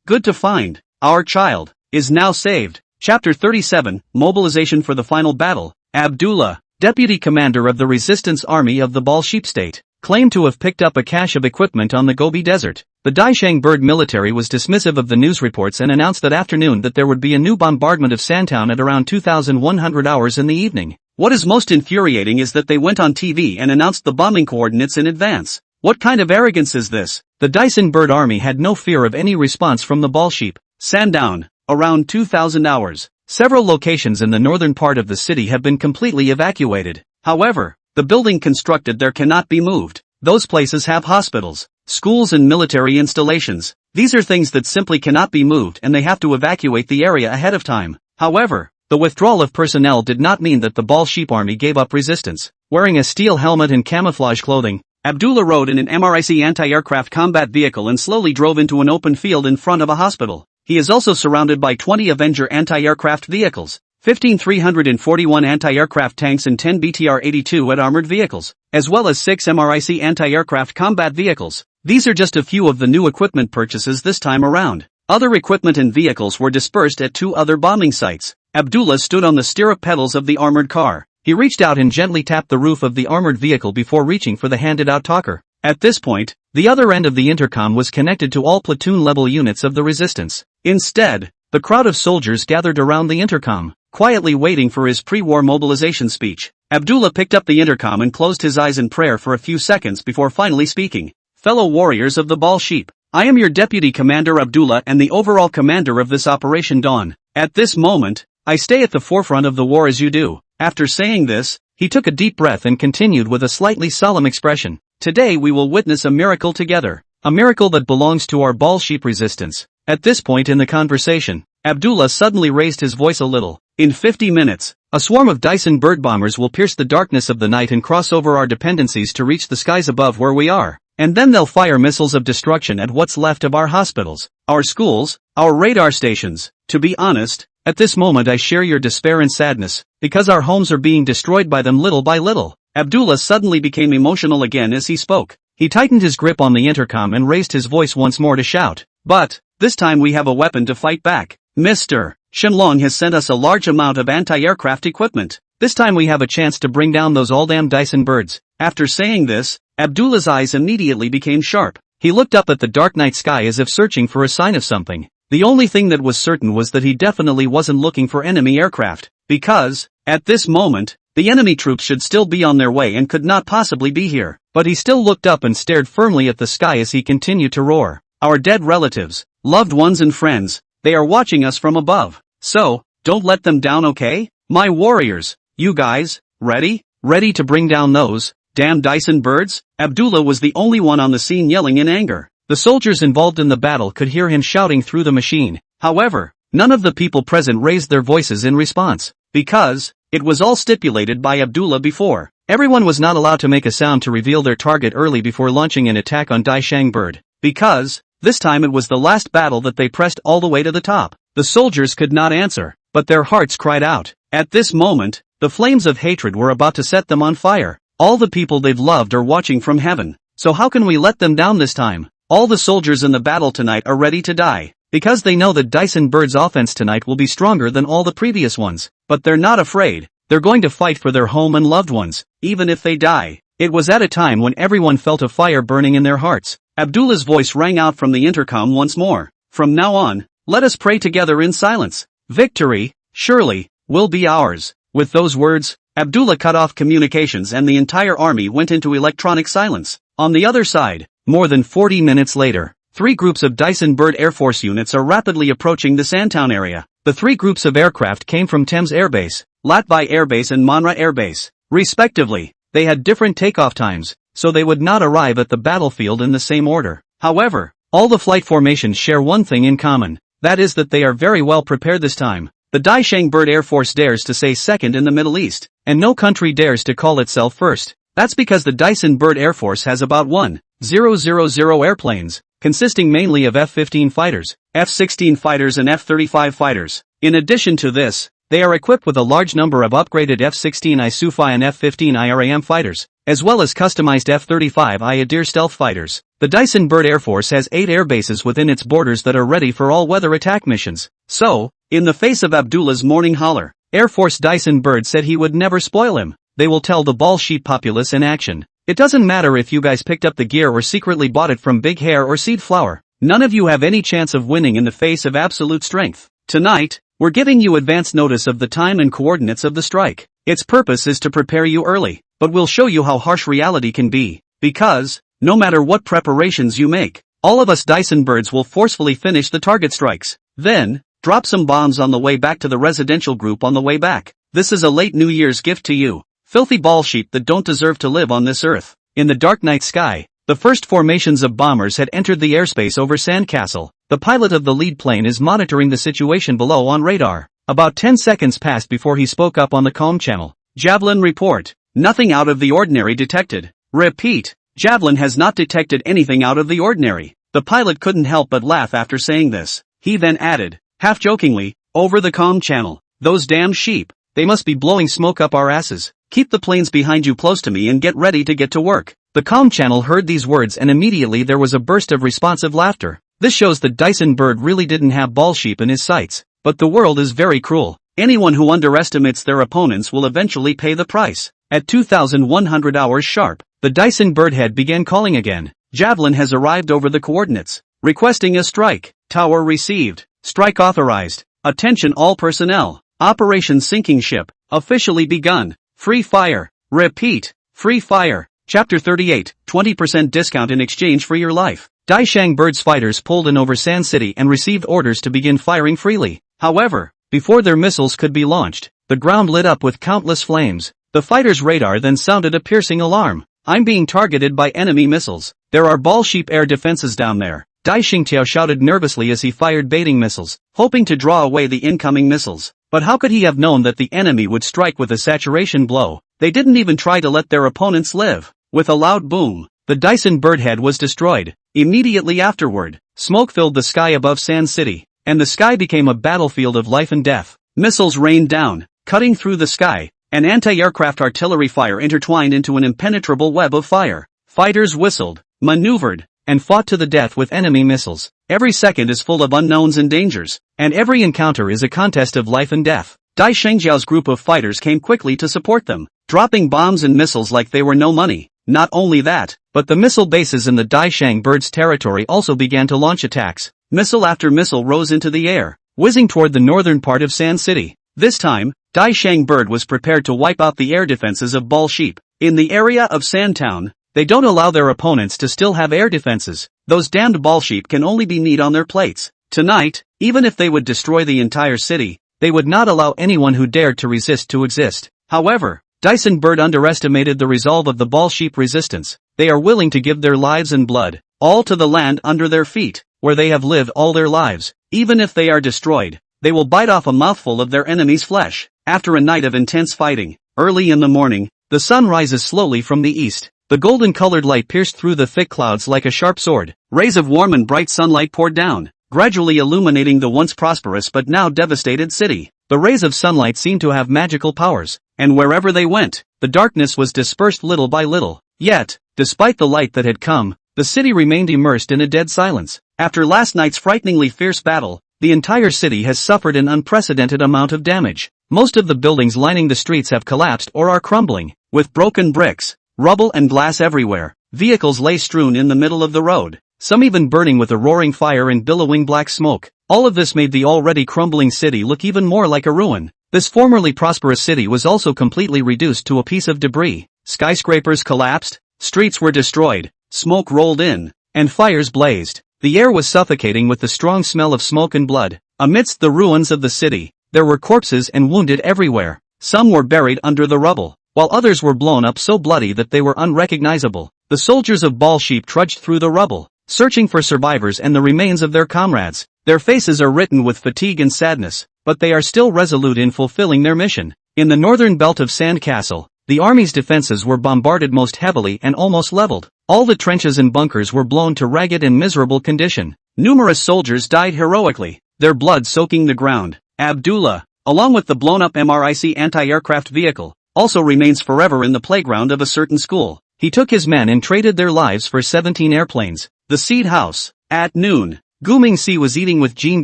good to find. Our child is now saved. Chapter 37, Mobilization for the Final Battle. Abdullah, deputy commander of the resistance army of the Bal Sheep state, claimed to have picked up a cache of equipment on the Gobi Desert. The Daishang Bird military was dismissive of the news reports and announced that afternoon that there would be a new bombardment of Santown at around 2100 hours in the evening. What is most infuriating is that they went on TV and announced the bombing coordinates in advance. What kind of arrogance is this? The Daishang Bird army had no fear of any response from the Bal Sheep. Sandown, around 2000 hours. Several locations in the northern part of the city have been completely evacuated. However, the building constructed there cannot be moved. Those places have hospitals, schools and military installations. These are things that simply cannot be moved and they have to evacuate the area ahead of time. However, the withdrawal of personnel did not mean that the Bal Sheep army gave up resistance. Wearing a steel helmet and camouflage clothing, Abdullah rode in an MRIC anti-aircraft combat vehicle and slowly drove into an open field in front of a hospital. He is also surrounded by 20 Avenger anti-aircraft vehicles, 15,341 anti-aircraft tanks and 10 BTR-82 armored vehicles, as well as 6 MRIC anti-aircraft combat vehicles. These are just a few of the new equipment purchases this time around. Other equipment and vehicles were dispersed at 2 other bombing sites. Abdullah stood on the stirrup pedals of the armored car. He reached out and gently tapped the roof of the armored vehicle before reaching for the handed-out talker. At this point, the other end of the intercom was connected to all platoon-level units of the resistance. Instead, the crowd of soldiers gathered around the intercom, quietly waiting for his pre-war mobilization speech. Abdullah picked up the intercom and closed his eyes in prayer for a few seconds before finally speaking. "Fellow warriors of the Bal Sheep, I am your deputy commander Abdullah and the overall commander of this Operation Dawn. At this moment, I stay at the forefront of the war as you do." After saying this, he took a deep breath and continued with a slightly solemn expression. "Today we will witness a miracle together. A miracle that belongs to our Bal Sheep resistance." At this point in the conversation, Abdullah suddenly raised his voice a little. "In 50 minutes, a swarm of Daishang bird bombers will pierce the darkness of the night and cross over our dependencies to reach the skies above where we are. And then they'll fire missiles of destruction at what's left of our hospitals, our schools, our radar stations. To be honest, at this moment I share your despair and sadness, because our homes are being destroyed by them little by little." Abdullah suddenly became emotional again as he spoke. He tightened his grip on the intercom and raised his voice once more to shout. "But, this time we have a weapon to fight back. Mr. Shenlong has sent us a large amount of anti-aircraft equipment. This time we have a chance to bring down those all-damn Daishang birds." After saying this, Abdullah's eyes immediately became sharp. He looked up at the dark night sky as if searching for a sign of something. The only thing that was certain was that he definitely wasn't looking for enemy aircraft, because, at this moment, The enemy troops should still be on their way and could not possibly be here. But he still looked up and stared firmly at the sky as he continued to roar. Our dead relatives, loved ones and friends, they are watching us from above. So, don't let them down, okay? My warriors, you guys, ready? Ready to bring down those damn Dyson birds? Abdullah was the only one on the scene yelling in anger. The soldiers involved in the battle could hear him shouting through the machine. However, none of the people present raised their voices in response, because it was all stipulated by Abdullah before. Everyone was not allowed to make a sound to reveal their target early before launching an attack on Daishang bird, because this time it was the last battle that they pressed all the way to the top. The soldiers could not answer, but their hearts cried out. At this moment, the flames of hatred were about to set them on fire. All the people they've loved are watching from heaven, so how can we let them down this time? All the soldiers in the battle tonight are ready to die, because they know that Dyson Bird's offense tonight will be stronger than all the previous ones. But they're not afraid. They're going to fight for their home and loved ones, even if they die. It was at a time when everyone felt a fire burning in their hearts. Abdullah's voice rang out from the intercom once more. From now on, let us pray together in silence. Victory, surely, will be ours. With those words, Abdullah cut off communications and the entire army went into electronic silence. On the other side, more than 40 minutes later, 3 groups of Dyson Bird Air Force units are rapidly approaching the Sandtown area. The 3 groups of aircraft came from Thames Air Base, Latbai Air Base and Manhwa Air Base, respectively. They had different takeoff times, so they would not arrive at the battlefield in the same order. However, all the flight formations share one thing in common. That is that they are very well prepared this time. The Daishang Bird Air Force dares to say second in the Middle East, and no country dares to call itself first. That's because the Dyson Bird Air Force has about 1,000 airplanes, consisting mainly of F-15 fighters, F-16 fighters and F-35 fighters. In addition to this, they are equipped with a large number of upgraded F-16I Sukhoi and F-15I RAM fighters, as well as customized F-35I Adir stealth fighters. The Dyson Bird Air Force has 8 air bases within its borders that are ready for all-weather attack missions. So, in the face of Abdullah's morning holler, Air Force Dyson Bird said he would never spoil him. They will tell the ball sheep populace in action. It doesn't matter if you guys picked up the gear or secretly bought it from Big Hair or Seed Flower. None of you have any chance of winning in the face of absolute strength. Tonight, we're giving you advance notice of the time and coordinates of the strike. Its purpose is to prepare you early, but we'll show you how harsh reality can be. Because, no matter what preparations you make, all of us Dyson Birds will forcefully finish the target strikes. Then, drop some bombs on the way back to the residential group on the way back. This is a late New Year's gift to you. Filthy ball sheep that don't deserve to live on this earth. In the dark night sky, the first formations of bombers had entered the airspace over Sandcastle. The pilot of the lead plane is monitoring the situation below on radar. About 10 seconds passed before he spoke up on the comm channel. Javelin report. Nothing out of the ordinary detected. Repeat. Javelin has not detected anything out of the ordinary. The pilot couldn't help but laugh after saying this. He then added, half jokingly, over the comm channel, those damn sheep, they must be blowing smoke up our asses. Keep the planes behind you close to me and get ready to get to work. The comm channel heard these words and immediately there was a burst of responsive laughter. This shows that Dyson Bird really didn't have ball sheep in his sights. But the world is very cruel. Anyone who underestimates their opponents will eventually pay the price. At 2100 hours sharp, the Dyson Bird head began calling again. Javelin has arrived over the coordinates, requesting a strike. Tower received. Strike authorized. Attention all personnel. Operation Sinking Ship, officially begun. Free fire. Repeat. Free fire. Chapter 38, 20% discount in exchange for your life. Daishang Bird's fighters pulled in over Sand City and received orders to begin firing freely. However, before their missiles could be launched, the ground lit up with countless flames. The fighters' radar then sounded a piercing alarm. I'm being targeted by enemy missiles. There are ball sheep air defenses down there. Dai Xingtiao shouted nervously as he fired baiting missiles, hoping to draw away the incoming missiles. But how could he have known that the enemy would strike with a saturation blow? They didn't even try to let their opponents live. With a loud boom, the Dyson Bird head was destroyed. Immediately afterward, smoke filled the sky above Sand City, and the sky became a battlefield of life and death. Missiles rained down, cutting through the sky, and anti-aircraft artillery fire intertwined into an impenetrable web of fire. Fighters whistled, maneuvered, and fought to the death with enemy missiles. Every second is full of unknowns and dangers, and every encounter is a contest of life and death. Dai Shengjiao's group of fighters came quickly to support them, dropping bombs and missiles like they were no money. Not only that, but the missile bases in the Daishang Bird's territory also began to launch attacks. Missile after missile rose into the air, whizzing toward the northern part of Sand City. This time, Dai Shang Bird was prepared to wipe out the air defenses of Ball Sheep. In the area of Sandtown, they don't allow their opponents to still have air defenses. Those damned Ball Sheep can only be meat on their plates. Tonight, even if they would destroy the entire city, they would not allow anyone who dared to resist to exist. However, Dyson Bird underestimated the resolve of the Ball Sheep resistance. They are willing to give their lives and blood, all to the land under their feet, where they have lived all their lives. Even if they are destroyed, they will bite off a mouthful of their enemy's flesh. After a night of intense fighting, early in the morning, the sun rises slowly from the east. The golden-colored light pierced through the thick clouds like a sharp sword. Rays of warm and bright sunlight poured down, gradually illuminating the once prosperous but now devastated city. The rays of sunlight seemed to have magical powers, and wherever they went, the darkness was dispersed little by little. Yet, despite the light that had come, the city remained immersed in a dead silence. After last night's frighteningly fierce battle, the entire city has suffered an unprecedented amount of damage. Most of the buildings lining the streets have collapsed or are crumbling, with broken bricks, rubble and glass everywhere. Vehicles lay strewn in the middle of the road, some even burning with a roaring fire and billowing black smoke. All of this made the already crumbling city look even more like a ruin. This formerly prosperous city was also completely reduced to a piece of debris. Skyscrapers collapsed, streets were destroyed, smoke rolled in, and fires blazed. The air was suffocating with the strong smell of smoke and blood. Amidst the ruins of the city, there were corpses and wounded everywhere. Some were buried under the rubble, while others were blown up so bloody that they were unrecognizable. The soldiers of Ball Sheep trudged through the rubble, searching for survivors and the remains of their comrades. Their faces are written with fatigue and sadness, but they are still resolute in fulfilling their mission. In the northern belt of Sandcastle, the army's defenses were bombarded most heavily and almost leveled. All the trenches and bunkers were blown to ragged and miserable condition. Numerous soldiers died heroically, their blood soaking the ground. Abdullah, along with the blown-up MRIC anti-aircraft vehicle, also remains forever in the playground of a certain school. He took his men and traded their lives for 17 airplanes. The Seed House. At noon, Gu Mingxi was eating with Jean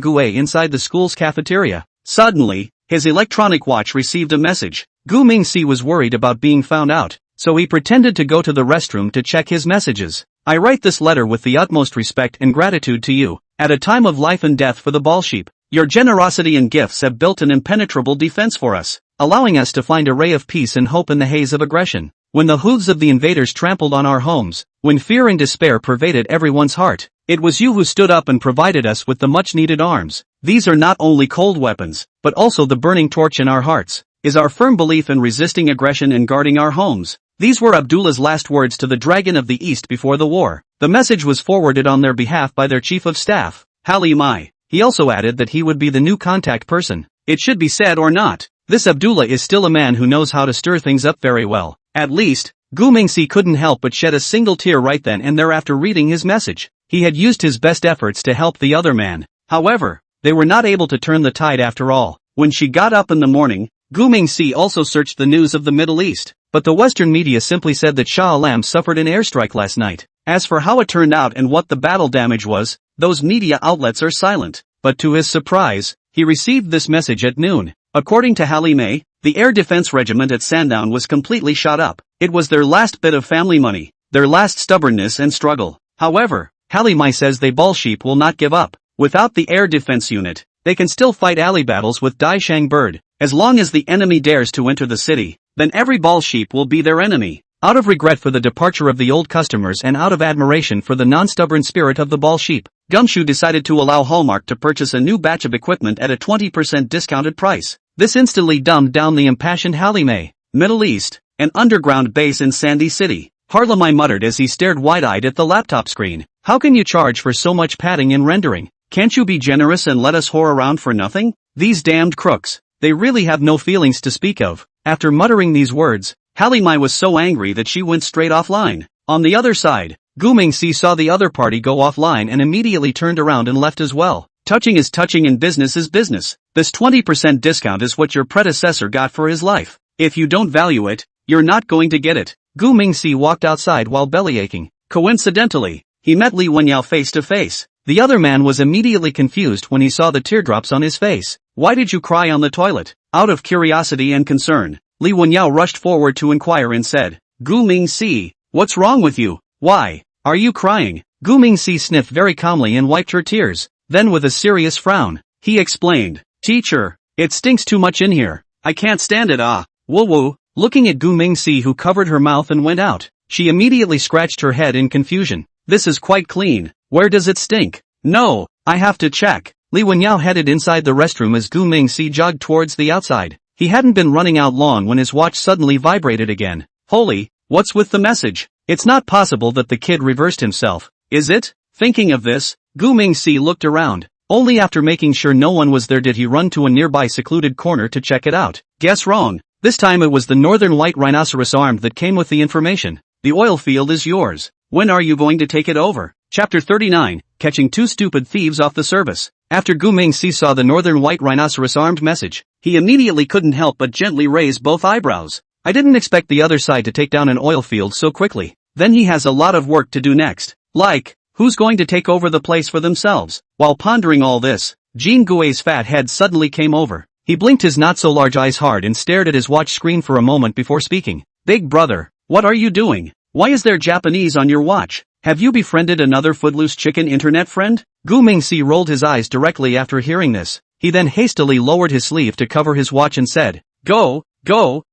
Gue inside the school's cafeteria. Suddenly, his electronic watch received a message. Gu Mingxi was worried about being found out, so he pretended to go to the restroom to check his messages. I write this letter with the utmost respect and gratitude to you, at a time of life and death for the Ball Sheep. Your generosity and gifts have built an impenetrable defense for us, allowing us to find a ray of peace and hope in the haze of aggression. When the hooves of the invaders trampled on our homes, when fear and despair pervaded everyone's heart, it was you who stood up and provided us with the much-needed arms. These are not only cold weapons, but also the burning torch in our hearts, is our firm belief in resisting aggression and guarding our homes. These were Abdullah's last words to the Dragon of the East before the war. The message was forwarded on their behalf by their chief of staff, Hali Mai. He also added that he would be the new contact person. It should be said or not, this Abdullah is still a man who knows how to stir things up very well. At least, Gu Mingxi couldn't help but shed a single tear right then and there after reading his message. He had used his best efforts to help the other man. However, they were not able to turn the tide after all. When she got up in the morning, Gu Mingxi also searched the news of the Middle East, but the Western media simply said that Shah Alam suffered an airstrike last night. As for how it turned out and what the battle damage was, those media outlets are silent. But to his surprise, he received this message at noon. According to Halime, the air defense regiment at Sandown was completely shot up. It was their last bit of family money, their last stubbornness and struggle. However, Halime says they Ball Sheep will not give up. Without the air defense unit, they can still fight alley battles with Dai Shang Bird. As long as the enemy dares to enter the city, then every Ball Sheep will be their enemy. Out of regret for the departure of the old customers and out of admiration for the non-stubborn spirit of the Ball Sheep, Gumshoe decided to allow Hallmark to purchase a new batch of equipment at a 20% discounted price. This instantly dumbed down the impassioned Halime. Middle East, an underground base in Sandy City. Harlemai muttered as he stared wide-eyed at the laptop screen. How can you charge for so much padding and rendering? Can't you be generous and let us whore around for nothing? These damned crooks, they really have no feelings to speak of. After muttering these words, Halime was so angry that she went straight offline. On the other side, Gu Mingxi saw the other party go offline and immediately turned around and left as well. Touching is touching and business is business. This 20% discount is what your predecessor got for his life. If you don't value it, you're not going to get it. Gu Mingxi walked outside while bellyaching. Coincidentally, he met Li Wenyao face to face. The other man was immediately confused when he saw the teardrops on his face. Why did you cry on the toilet? Out of curiosity and concern, Li Wenyao rushed forward to inquire and said, Gu Mingxi, what's wrong with you? Why are you crying? Gu Mingxi sniffed very calmly and wiped her tears. Then with a serious frown, he explained, Teacher, it stinks too much in here. I can't stand it woo woo. Looking at Gu Mingxi, who covered her mouth and went out, she immediately scratched her head in confusion. This is quite clean. Where does it stink? No, I have to check. Li Wenyao headed inside the restroom as Gu Mingxi jogged towards the outside. He hadn't been running out long when his watch suddenly vibrated again. Holy, what's with the message? It's not possible that the kid reversed himself, is it? Thinking of this, Gu Mingxi looked around. Only after making sure no one was there did he run to a nearby secluded corner to check it out. Guess wrong. This time it was the northern white rhinoceros arm that came with the information. The oil field is yours. When are you going to take it over? Chapter 39, Catching Two Stupid Thieves Off the Service. After Gu Mingxi saw the northern white rhinoceros armed message, he immediately couldn't help but gently raise both eyebrows. I didn't expect the other side to take down an oil field so quickly. Then he has a lot of work to do next. Like, who's going to take over the place for themselves? While pondering all this, Jean Gui's fat head suddenly came over. He blinked his not-so-large eyes hard and stared at his watch screen for a moment before speaking. Big brother, what are you doing? Why is there Japanese on your watch? Have you befriended another footloose chicken internet friend? Gu Mingxi rolled his eyes directly after hearing this. He then hastily lowered his sleeve to cover his watch and said, Go, don't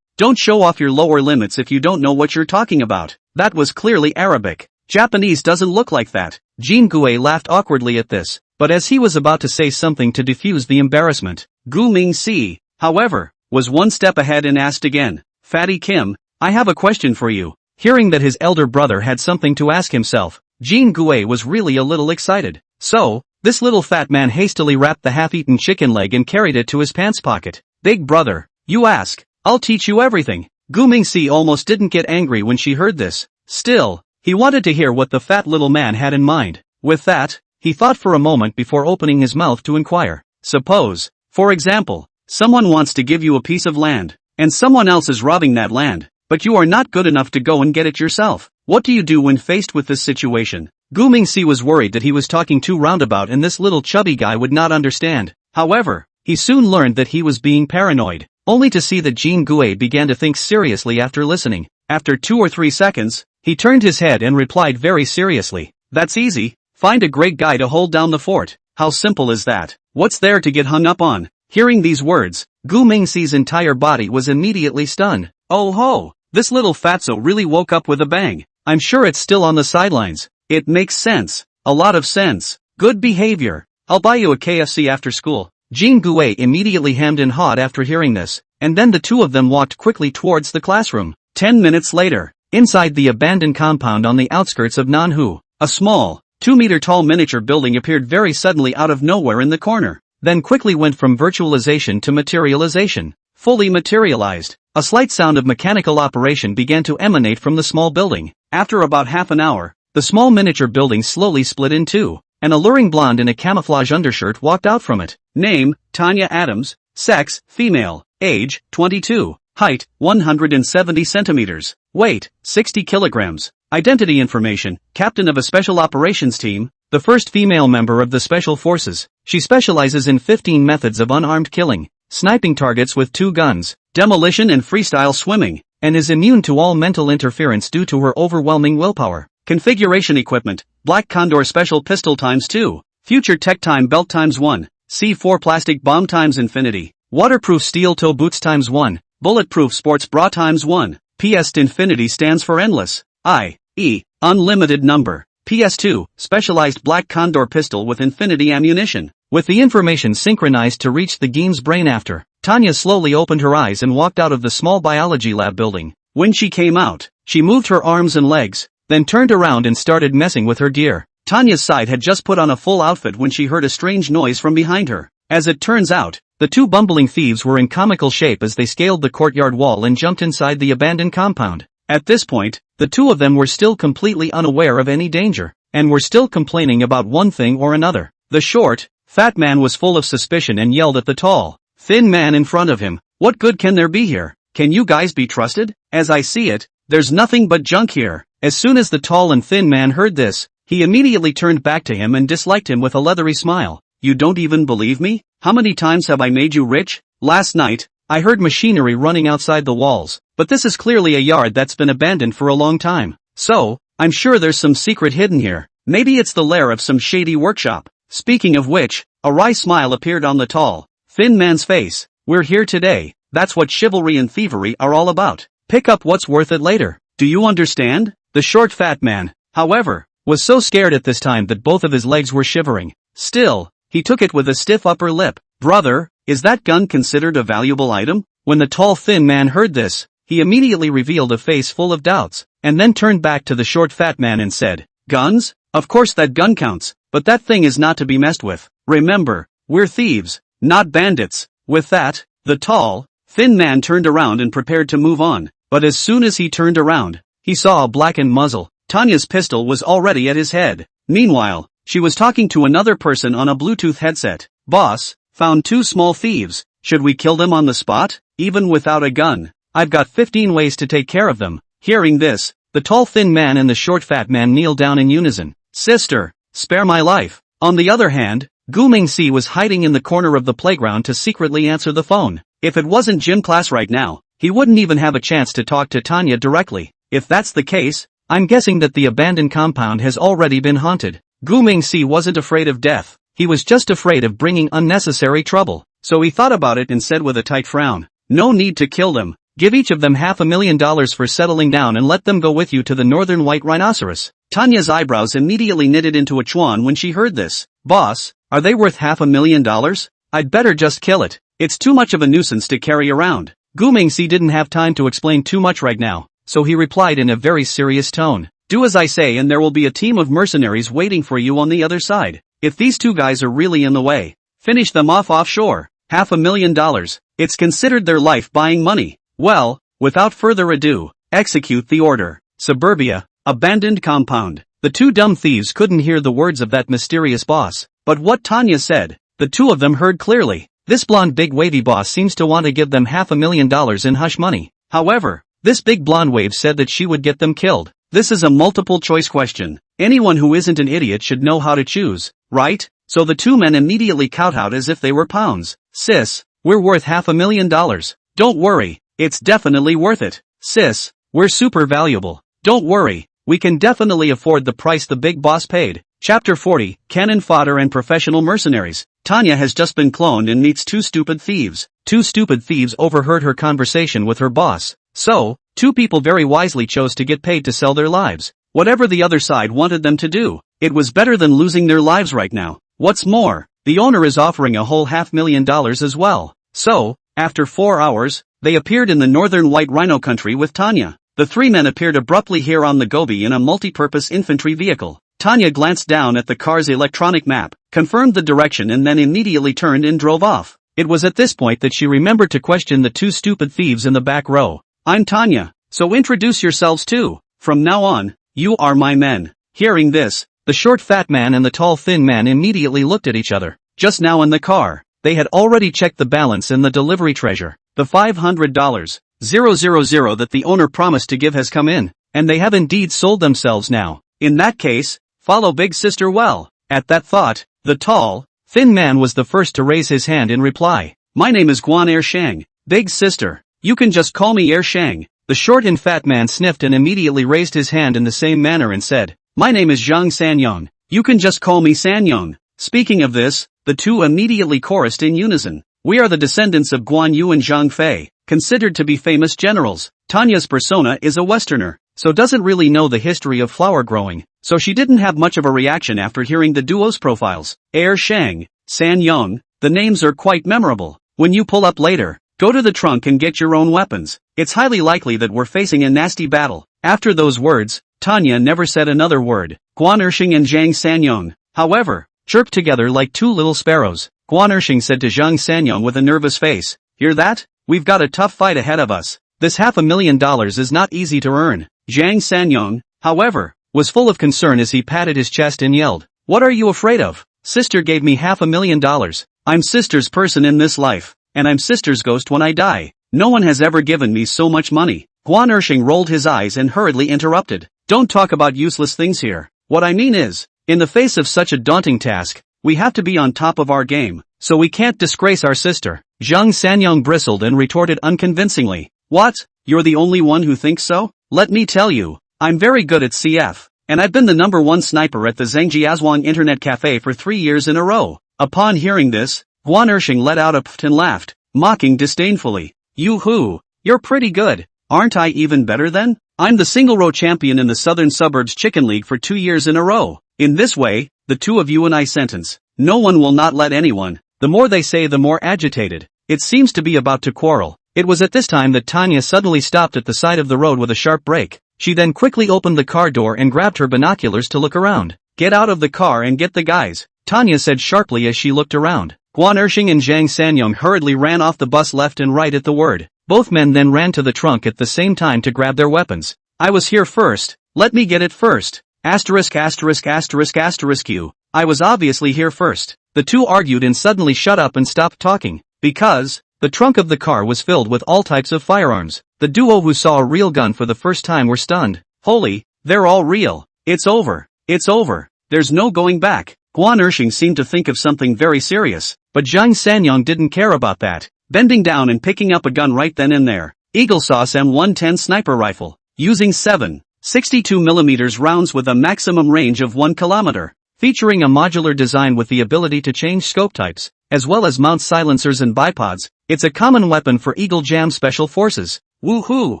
show off your lower limits if you don't know what you're talking about. That was clearly Arabic. Japanese doesn't look like that. Jean Gui laughed awkwardly at this, but as he was about to say something to diffuse the embarrassment, Gu Mingxi, however, was one step ahead and asked again, Fatty Kim, I have a question for you. Hearing that his elder brother had something to ask himself, Jean Gui was really a little excited. So, this little fat man hastily wrapped the half-eaten chicken leg and carried it to his pants pocket. Big brother, you ask, I'll teach you everything. Gu Mingxi almost didn't get angry when she heard this. Still, he wanted to hear what the fat little man had in mind. With that, he thought for a moment before opening his mouth to inquire. Suppose, for example, someone wants to give you a piece of land, and someone else is robbing that land, but you are not good enough to go and get it yourself. What do you do when faced with this situation? Gu Mingxi was worried that he was talking too roundabout and this little chubby guy would not understand. However, he soon learned that he was being paranoid, only to see that Jean Gui began to think seriously after listening. After 2 or 3 seconds, he turned his head and replied very seriously, That's easy. Find a great guy to hold down the fort. How simple is that? What's there to get hung up on? Hearing these words, Gu Mingxi's entire body was immediately stunned. Oh ho! This little fatso really woke up with a bang. I'm sure it's still on the sidelines. It makes sense. A lot of sense. Good behavior. I'll buy you a KFC after school. Jean Gui immediately hemmed and hawed after hearing this, and then the two of them walked quickly towards the classroom. 10 minutes later, inside the abandoned compound on the outskirts of Manhwa, a small, 2-meter-tall miniature building appeared very suddenly out of nowhere in the corner, then quickly went from virtualization to materialization. Fully materialized. A slight sound of mechanical operation began to emanate from the small building. After about half an hour, the small miniature building slowly split in two. An alluring blonde in a camouflage undershirt walked out from it. Name, Tanya Adams. Sex, female. Age, 22. Height, 170 centimeters. Weight, 60 kilograms. Identity information, captain of a special operations team, the first female member of the special forces. She specializes in 15 methods of unarmed killing, sniping targets with 2 guns, demolition and freestyle swimming, and is immune to all mental interference due to her overwhelming willpower. Configuration equipment, Black Condor Special Pistol ×2, Future Tech Time Belt ×1, C4 Plastic Bomb ×infinity, Waterproof Steel Toe Boots ×1, Bulletproof Sports Bra ×1, PS Infinity stands for Endless, i.e., unlimited number. PS2, Specialized Black Condor Pistol with infinity ammunition. With the information synchronized to reach the Gene's brain after, Tanya slowly opened her eyes and walked out of the small biology lab building. When she came out, she moved her arms and legs, then turned around and started messing with her gear. Tanya's side had just put on a full outfit when she heard a strange noise from behind her. As it turns out, the two bumbling thieves were in comical shape as they scaled the courtyard wall and jumped inside the abandoned compound. At this point, the two of them were still completely unaware of any danger, and were still complaining about one thing or another. The short, fat man was full of suspicion and yelled at the tall, thin man in front of him, "What good can there be here? Can you guys be trusted? As I see it, there's nothing but junk here." As soon as the tall and thin man heard this, he immediately turned back to him and disliked him with a leathery smile. "You don't even believe me? How many times have I made you rich? Last night, I heard machinery running outside the walls, but this is clearly a yard that's been abandoned for a long time. So, I'm sure there's some secret hidden here. Maybe it's the lair of some shady workshop." Speaking of which, a wry smile appeared on the tall, thin man's face. we're here today. That's what chivalry and thievery are all about. Pick up what's worth it later. Do you understand? The short fat man, however, was so scared at this time that both of his legs were shivering. Still, he took it with a stiff upper lip. Brother, is that gun considered a valuable item? When the tall thin man heard this, he immediately revealed a face full of doubts, and then turned back to the short fat man and said, guns? Of course that gun counts, but that thing is not to be messed with. Remember, we're thieves, not bandits. With that, the tall, thin man turned around and prepared to move on, but as soon as he turned around, he saw a blackened muzzle. Tanya's pistol was already at his head. Meanwhile, she was talking to another person on a Bluetooth headset. Boss, found 2 small thieves. Should we kill them on the spot? Even without a gun, I've got 15 ways to take care of them. Hearing this, the tall thin man and the short fat man kneeled down in unison. Sister, spare my life. On the other hand, Gu Mingxi was hiding in the corner of the playground to secretly answer the phone. If it wasn't gym class right now, he wouldn't even have a chance to talk to Tanya directly. If that's the case, I'm guessing that the abandoned compound has already been haunted. Gu Mingxi wasn't afraid of death, he was just afraid of bringing unnecessary trouble. So he thought about it and said with a tight frown, no need to kill them. Give each of them $500,000 for settling down and let them go with you to the northern white rhinoceros. Tanya's eyebrows immediately knitted into a chuan when she heard this. Boss, are they worth $500,000? I'd better just kill it. It's too much of a nuisance to carry around. Gu Mingxi didn't have time to explain too much right now, so he replied in a very serious tone. Do as I say and there will be a team of mercenaries waiting for you on the other side. If these 2 guys are really in the way, finish them off offshore. $500,000. It's considered their life buying money. Well, without further ado, execute the order. Suburbia, abandoned compound. The 2 dumb thieves couldn't hear the words of that mysterious boss, but what Tanya said, the 2 of them heard clearly. This blonde big wavy boss seems to want to give them $500,000 in hush money. However, this big blonde wave said that she would get them killed. This is a multiple choice question. Anyone who isn't an idiot should know how to choose, right? So the 2 men immediately kowtowed as if they were pounds. Sis, we're worth $500,000. Don't worry, it's definitely worth it. Sis, we're super valuable. Don't worry, we can definitely afford the price the big boss paid. Chapter 40, Cannon Fodder and Professional Mercenaries. Tanya has just been cloned and meets 2 stupid thieves. 2 stupid thieves overheard her conversation with her boss. So, 2 people very wisely chose to get paid to sell their lives. Whatever the other side wanted them to do, it was better than losing their lives right now. What's more, the owner is offering a whole $500,000 as well. So, after 4 hours, they appeared in the northern white rhino country with Tanya. The 3 men appeared abruptly here on the Gobi in a multi-purpose infantry vehicle. Tanya glanced down at the car's electronic map, confirmed the direction and then immediately turned and drove off. It was at this point that she remembered to question the 2 stupid thieves in the back row. I'm Tanya, so introduce yourselves too. From now on, you are my men. Hearing this, the short fat man and the tall thin man immediately looked at each other. Just now in the car, they had already checked the balance and the delivery treasure. The $500,000 that the owner promised to give has come in, and they have indeed sold themselves now. In that case, follow big sister well. At that thought, the tall, thin man was the first to raise his hand in reply. My name is Guan Er Shang. Big sister, you can just call me Er Shang. The short and fat man sniffed and immediately raised his hand in the same manner and said, my name is Zhang Sanyong. You can just call me Sanyong. Speaking of this, the 2 immediately chorused in unison. We are the descendants of Guan Yu and Zhang Fei, considered to be famous generals. Tanya's persona is a Westerner, so doesn't really know the history of flower growing, so she didn't have much of a reaction after hearing the duo's profiles. Er Shang, Sanyong, the names are quite memorable. When you pull up later, go to the trunk and get your own weapons. It's highly likely that we're facing a nasty battle. After those words, Tanya never said another word. Guan Ershing and Zhang Sanyong, however, chirped together like 2 little sparrows. Guan Ershing said to Zhang Sanyong with a nervous face, hear that? We've got a tough fight ahead of us. This $500,000 is not easy to earn. Zhang Sanyong, however, was full of concern as he patted his chest and yelled, what are you afraid of? Sister gave me $500,000. I'm sister's person in this life, and I'm sister's ghost when I die. No one has ever given me so much money. Guan Ershing rolled his eyes and hurriedly interrupted. Don't talk about useless things here. What I mean is, in the face of such a daunting task, we have to be on top of our game, so we can't disgrace our sister. Zhang Sanyong bristled and retorted unconvincingly. What? You're the only one who thinks so? Let me tell you, I'm very good at CF, and I've been the #1 sniper at the Zhangjiazhuang Internet Cafe for 3 years in a row. Upon hearing this, Guan Ershing let out a pft and laughed. mocking disdainfully. You-hoo, you're pretty good. Aren't I even better then? I'm the single-row champion in the Southern Suburbs Chicken League for 2 years in a row. In this way, the two of you and I sentence. No one will not let anyone. The more they say the more agitated. It seems to be about to quarrel. It was at this time that Tanya suddenly stopped at the side of the road with a sharp brake. She then quickly opened the car door and grabbed her binoculars to look around. Get out of the car and get the guys, Tanya said sharply as she looked around. Guan Ershing and Zhang Sanyong hurriedly ran off the bus left and right at the word. Both men then ran to the trunk at the same time to grab their weapons. I was here first, let me get it first. Asterisk asterisk asterisk asterisk you. I was obviously here first. The two argued and suddenly shut up and stopped talking. Because the trunk of the car was filled with all types of firearms. The duo who saw a real gun for the first time were stunned. Holy, they're all real. It's over. It's over. There's no going back. Guan Ershing seemed to think of something very serious, but Zhang Sanyong didn't care about that. Bending down and picking up a gun right then and there. Eagle Sauce M110 sniper rifle. Using 7.62mm rounds with a maximum range of 1 kilometer. Featuring a modular design with the ability to change scope types, as well as mount silencers and bipods, it's a common weapon for Eagle Jam Special Forces. Woohoo!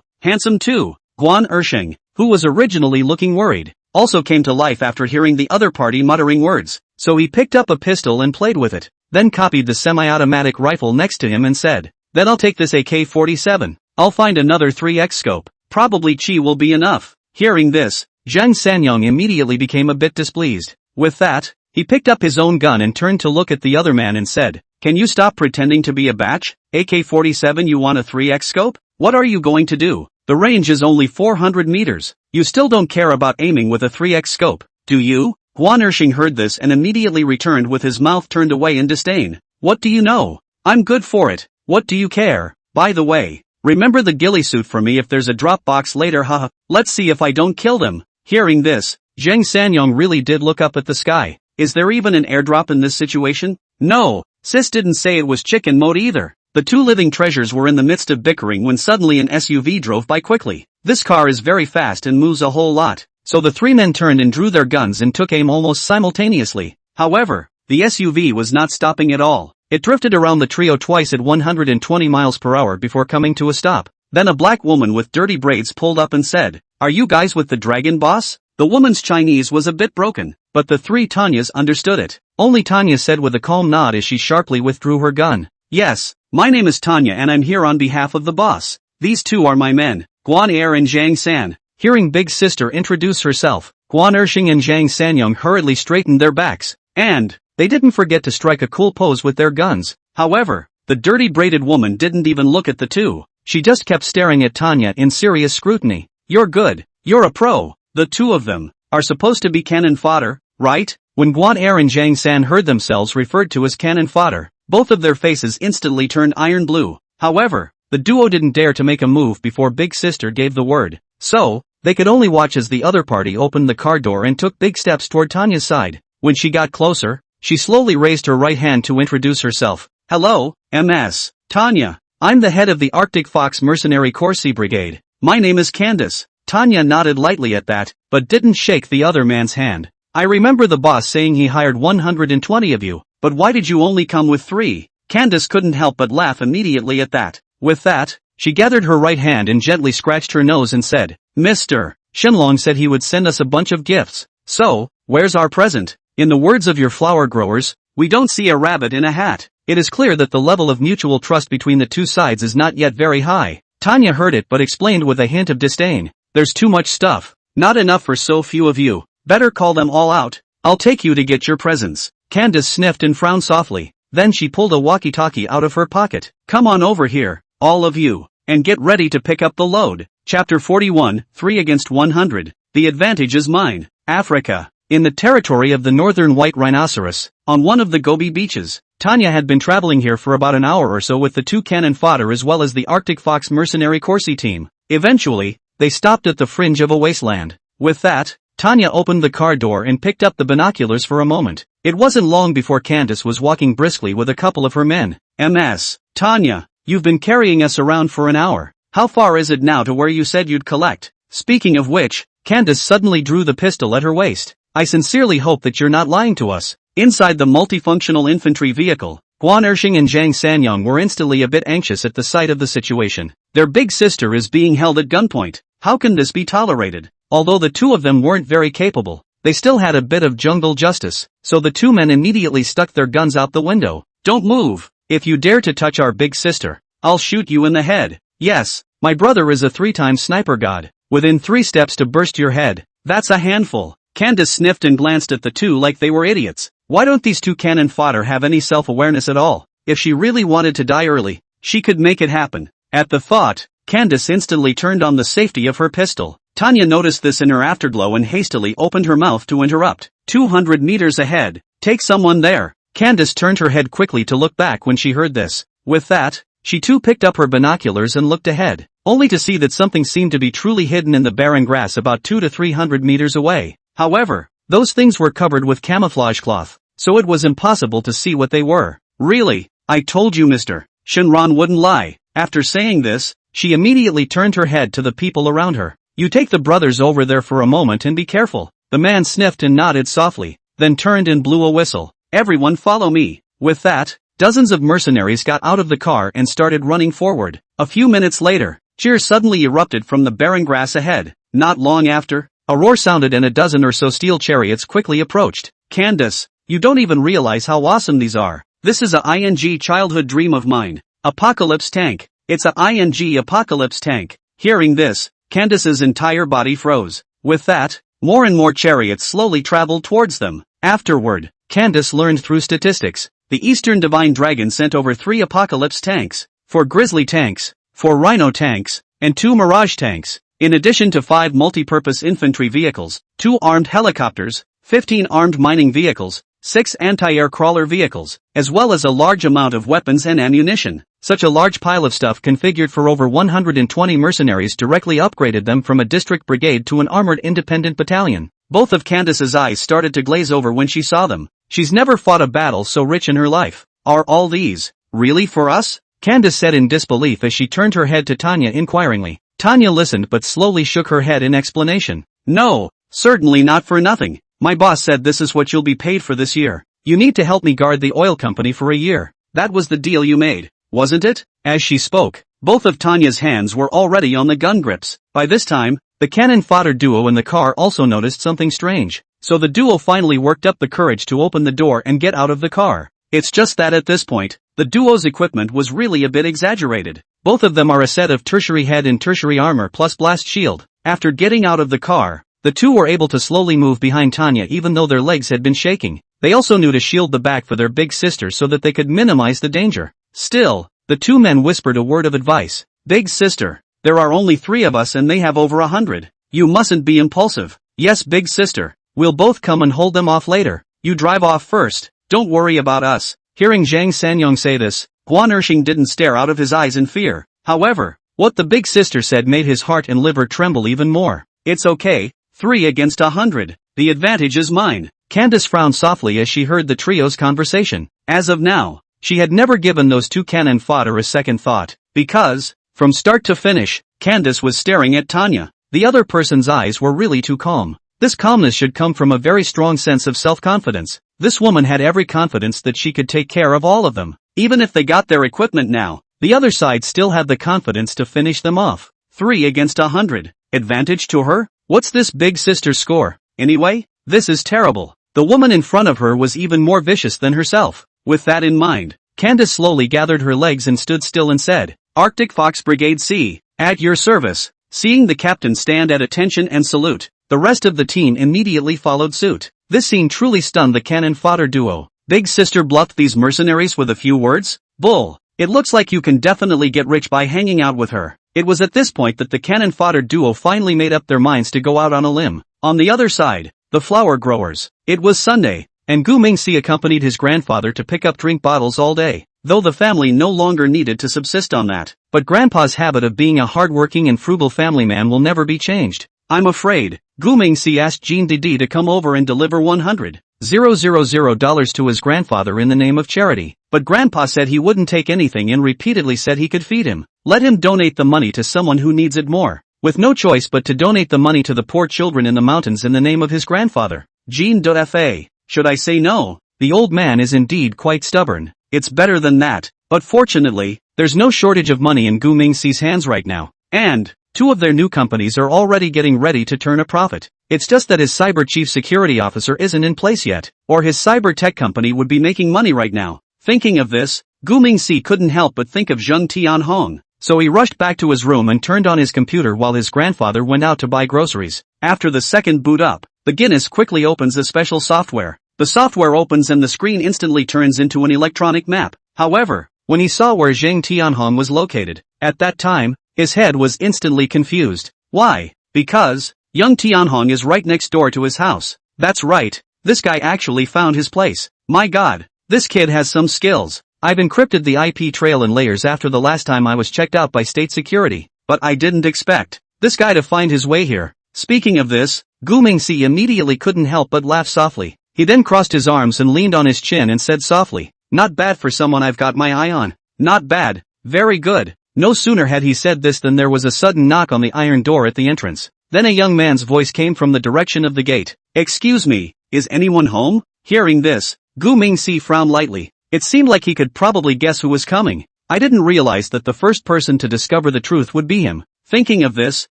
Handsome too! Guan Ershing, who was originally looking worried, also came to life after hearing the other party muttering words, so he picked up a pistol and played with it, then copied the semi-automatic rifle next to him and said, then I'll take this AK-47, I'll find another 3x scope, probably Chi will be enough. Hearing this, Zhang Sanyong immediately became a bit displeased. With that, he picked up his own gun and turned to look at the other man and said, can you stop pretending to be a batch? AK-47 you want a 3x scope? What are you going to do? The range is only 400 meters. You still don't care about aiming with a 3x scope, do you? Guan Ershing heard this and immediately returned with his mouth turned away in disdain. What do you know? I'm good for it. What do you care? By the way, remember the ghillie suit for me if there's a drop box later haha. Let's see if I don't kill them. Hearing this, Zhang Sanyong really did look up at the sky. Is there even an airdrop in this situation? No, sis didn't say it was chicken mode either. The two living treasures were in the midst of bickering when suddenly an SUV drove by quickly. This car is very fast and moves a whole lot, so the three men turned and drew their guns and took aim almost simultaneously. However, the SUV was not stopping at all. It drifted around the trio twice at 120 miles per hour before coming to a stop. Then a black woman with dirty braids pulled up and said, are you guys with the dragon boss? The woman's Chinese was a bit broken, but the three Tanyas understood it. Only Tanya said with a calm nod as she sharply withdrew her gun. Yes, my name is Tanya and I'm here on behalf of the boss. These two are my men, Guan Er and Zhang San. Hearing Big Sister introduce herself, Guan Ershing and Zhang Sanyong hurriedly straightened their backs, and they didn't forget to strike a cool pose with their guns. However, the dirty braided woman didn't even look at the two. She just kept staring at Tanya in serious scrutiny. You're good, you're a pro. The two of them are supposed to be cannon fodder, right? When Guan Er and Zhang San heard themselves referred to as cannon fodder, both of their faces instantly turned iron blue. However, the duo didn't dare to make a move before Big Sister gave the word. So, they could only watch as the other party opened the car door and took big steps toward Tanya's side. When she got closer, she slowly raised her right hand to introduce herself. Hello, MS. Tanya. I'm the head of the Arctic Fox Mercenary Corsi Brigade. My name is Candace. Tanya nodded lightly at that, but didn't shake the other man's hand. I remember the boss saying he hired 120 of you, but why did you only come with 3? Candace couldn't help but laugh immediately at that. With that, she gathered her right hand and gently scratched her nose and said, Mr. Shenlong said he would send us a bunch of gifts. So, where's our present? In the words of your flower growers, we don't see a rabbit in a hat. It is clear that the level of mutual trust between the two sides is not yet very high. Tanya heard it but explained with a hint of disdain. There's too much stuff. Not enough for so few of you. Better call them all out. I'll take you to get your presents. Candace sniffed and frowned softly. Then she pulled a walkie-talkie out of her pocket. Come on over here, all of you, and get ready to pick up the load. Chapter 41, 3 against 100. The advantage is mine. Africa. In the territory of the northern white rhinoceros, on one of the Gobi beaches, Tanya had been traveling here for about an hour or so with the two cannon fodder as well as the Arctic Fox Mercenary Corsi team. Eventually, they stopped at the fringe of a wasteland. With that, Tanya opened the car door and picked up the binoculars for a moment. It wasn't long before Candace was walking briskly with a couple of her men. MS. Tanya, you've been carrying us around for an hour. How far is it now to where you said you'd collect? Speaking of which, Candace suddenly drew the pistol at her waist. I sincerely hope that you're not lying to us. Inside the multifunctional infantry vehicle, Guan Ershing and Zhang Sanyong were instantly a bit anxious at the sight of the situation. Their big sister is being held at gunpoint. How can this be tolerated? Although the two of them weren't very capable, they still had a bit of jungle justice, so the two men immediately stuck their guns out the window. Don't move! If you dare to touch our big sister, I'll shoot you in the head. Yes, my brother is a 3-time sniper god, within 3 steps to burst your head. That's a handful. Candace sniffed and glanced at the two like they were idiots. Why don't these two cannon fodder have any self-awareness at all? If she really wanted to die early, she could make it happen. At the thought, Candace instantly turned on the safety of her pistol. Tanya noticed this in her afterglow and hastily opened her mouth to interrupt. 200 meters ahead. Take someone there. Candace turned her head quickly to look back when she heard this. With that, she too picked up her binoculars and looked ahead, only to see that something seemed to be truly hidden in the barren grass about 200 to 300 meters away. However, those things were covered with camouflage cloth, so it was impossible to see what they were. Really? I told you, Mr. Shinran wouldn't lie. After saying this, she immediately turned her head to the people around her. You take the brothers over there for a moment and be careful. The man sniffed and nodded softly, then turned and blew a whistle. Everyone follow me. With that, dozens of mercenaries got out of the car and started running forward. A few minutes later, cheers suddenly erupted from the barren grass ahead. Not long after, a roar sounded and a dozen or so steel chariots quickly approached. Candace, you don't even realize how awesome these are. This is a ING childhood dream of mine. Apocalypse tank. It's a ING apocalypse tank. Hearing this, Candace's entire body froze. With that, more and more chariots slowly traveled towards them. Afterward, Candace learned through statistics. The Eastern Divine Dragon sent over 3 apocalypse tanks, 4 grizzly tanks, 4 rhino tanks, and 2 mirage tanks, in addition to 5 multi-purpose infantry vehicles, 2 armed helicopters, 15 armed mining vehicles, 6 anti-air crawler vehicles, as well as a large amount of weapons and ammunition. Such a large pile of stuff configured for over 120 mercenaries directly upgraded them from a district brigade to an armored independent battalion. Both of Candace's eyes started to glaze over when she saw them. She's never fought a battle so rich in her life. Are all these really for us? Candace said in disbelief as she turned her head to Tanya inquiringly. Tanya listened but slowly shook her head in explanation. No, certainly not for nothing. My boss said this is what you'll be paid for this year. You need to help me guard the oil company for a year. That was the deal you made, wasn't it? As she spoke, both of Tanya's hands were already on the gun grips. By this time, the cannon fodder duo in the car also noticed something strange. So the duo finally worked up the courage to open the door and get out of the car. It's just that at this point, the duo's equipment was really a bit exaggerated. Both of them are a set of tertiary head and tertiary armor plus blast shield. After getting out of the car, the two were able to slowly move behind Tanya even though their legs had been shaking. They also knew to shield the back for their big sister so that they could minimize the danger. Still, the two men whispered a word of advice. Big sister, there are only 3 of us and they have over 100. You mustn't be impulsive. Yes, big sister. We'll both come and hold them off later. You drive off first. Don't worry about us. Hearing Zhang Sanyong say this, Guan Ershing didn't stare out of his eyes in fear. However, what the big sister said made his heart and liver tremble even more. It's okay, 3 against 100. The advantage is mine. Candace frowned softly as she heard the trio's conversation. As of now, she had never given those 2 cannon fodder a second thought, because, from start to finish, Candace was staring at Tanya. The other person's eyes were really too calm. This calmness should come from a very strong sense of self-confidence. This woman had every confidence that she could take care of all of them. Even if they got their equipment now, the other side still had the confidence to finish them off. 3 against 100. Advantage to her? What's this big sister's score? Anyway, this is terrible. The woman in front of her was even more vicious than herself. With that in mind, Candace slowly gathered her legs and stood still and said, Arctic Fox Brigade C, at your service. Seeing the captain stand at attention and salute, the rest of the team immediately followed suit. This scene truly stunned the cannon fodder duo. Big sister bluffed these mercenaries with a few words? Bull. It looks like you can definitely get rich by hanging out with her. It was at this point that the cannon fodder duo finally made up their minds to go out on a limb. On the other side, the flower growers. It was Sunday, and Gu Mingxi accompanied his grandfather to pick up drink bottles all day, though the family no longer needed to subsist on that. But Grandpa's habit of being a hard-working and frugal family man will never be changed. I'm afraid. Gu Mingxi asked Jean Didi to come over and deliver $100,000 to his grandfather in the name of charity. But Grandpa said he wouldn't take anything and repeatedly said he could feed him. Let him donate the money to someone who needs it more. With no choice but to donate the money to the poor children in the mountains in the name of his grandfather. Jean.fa. Should I say no? The old man is indeed quite stubborn. it's better than that. But fortunately, there's no shortage of money in Gu Mingxi's hands right now. And two of their new companies are already getting ready to turn a profit. It's just that his cyber chief security officer isn't in place yet, or his cyber tech company would be making money right now. Thinking of this, Gu Mingxi couldn't help but think of Zheng Tianhong. So he rushed back to his room and turned on his computer while his grandfather went out to buy groceries. After the second boot up, the Guinness quickly opens a special software. The software opens and the screen instantly turns into an electronic map. However, when he saw where Zheng Tianhong was located, at that time, his head was instantly confused. Why? Because young Tianhong is right next door to his house. That's right, this guy actually found his place. My god, this kid has some skills. I've encrypted the IP trail in layers after the last time I was checked out by state security, but I didn't expect this guy to find his way here. Speaking of this, Gu Mingxi immediately couldn't help but laugh softly. He then crossed his arms and leaned on his chin and said softly, "Not bad for someone I've got my eye on. Not bad. Very good." No sooner had he said this than there was a sudden knock on the iron door at the entrance. Then a young man's voice came from the direction of the gate. "Excuse me, is anyone home?" Hearing this, Gu Mingxi frowned lightly. It seemed like he could probably guess who was coming. I didn't realize that the first person to discover the truth would be him. Thinking of this,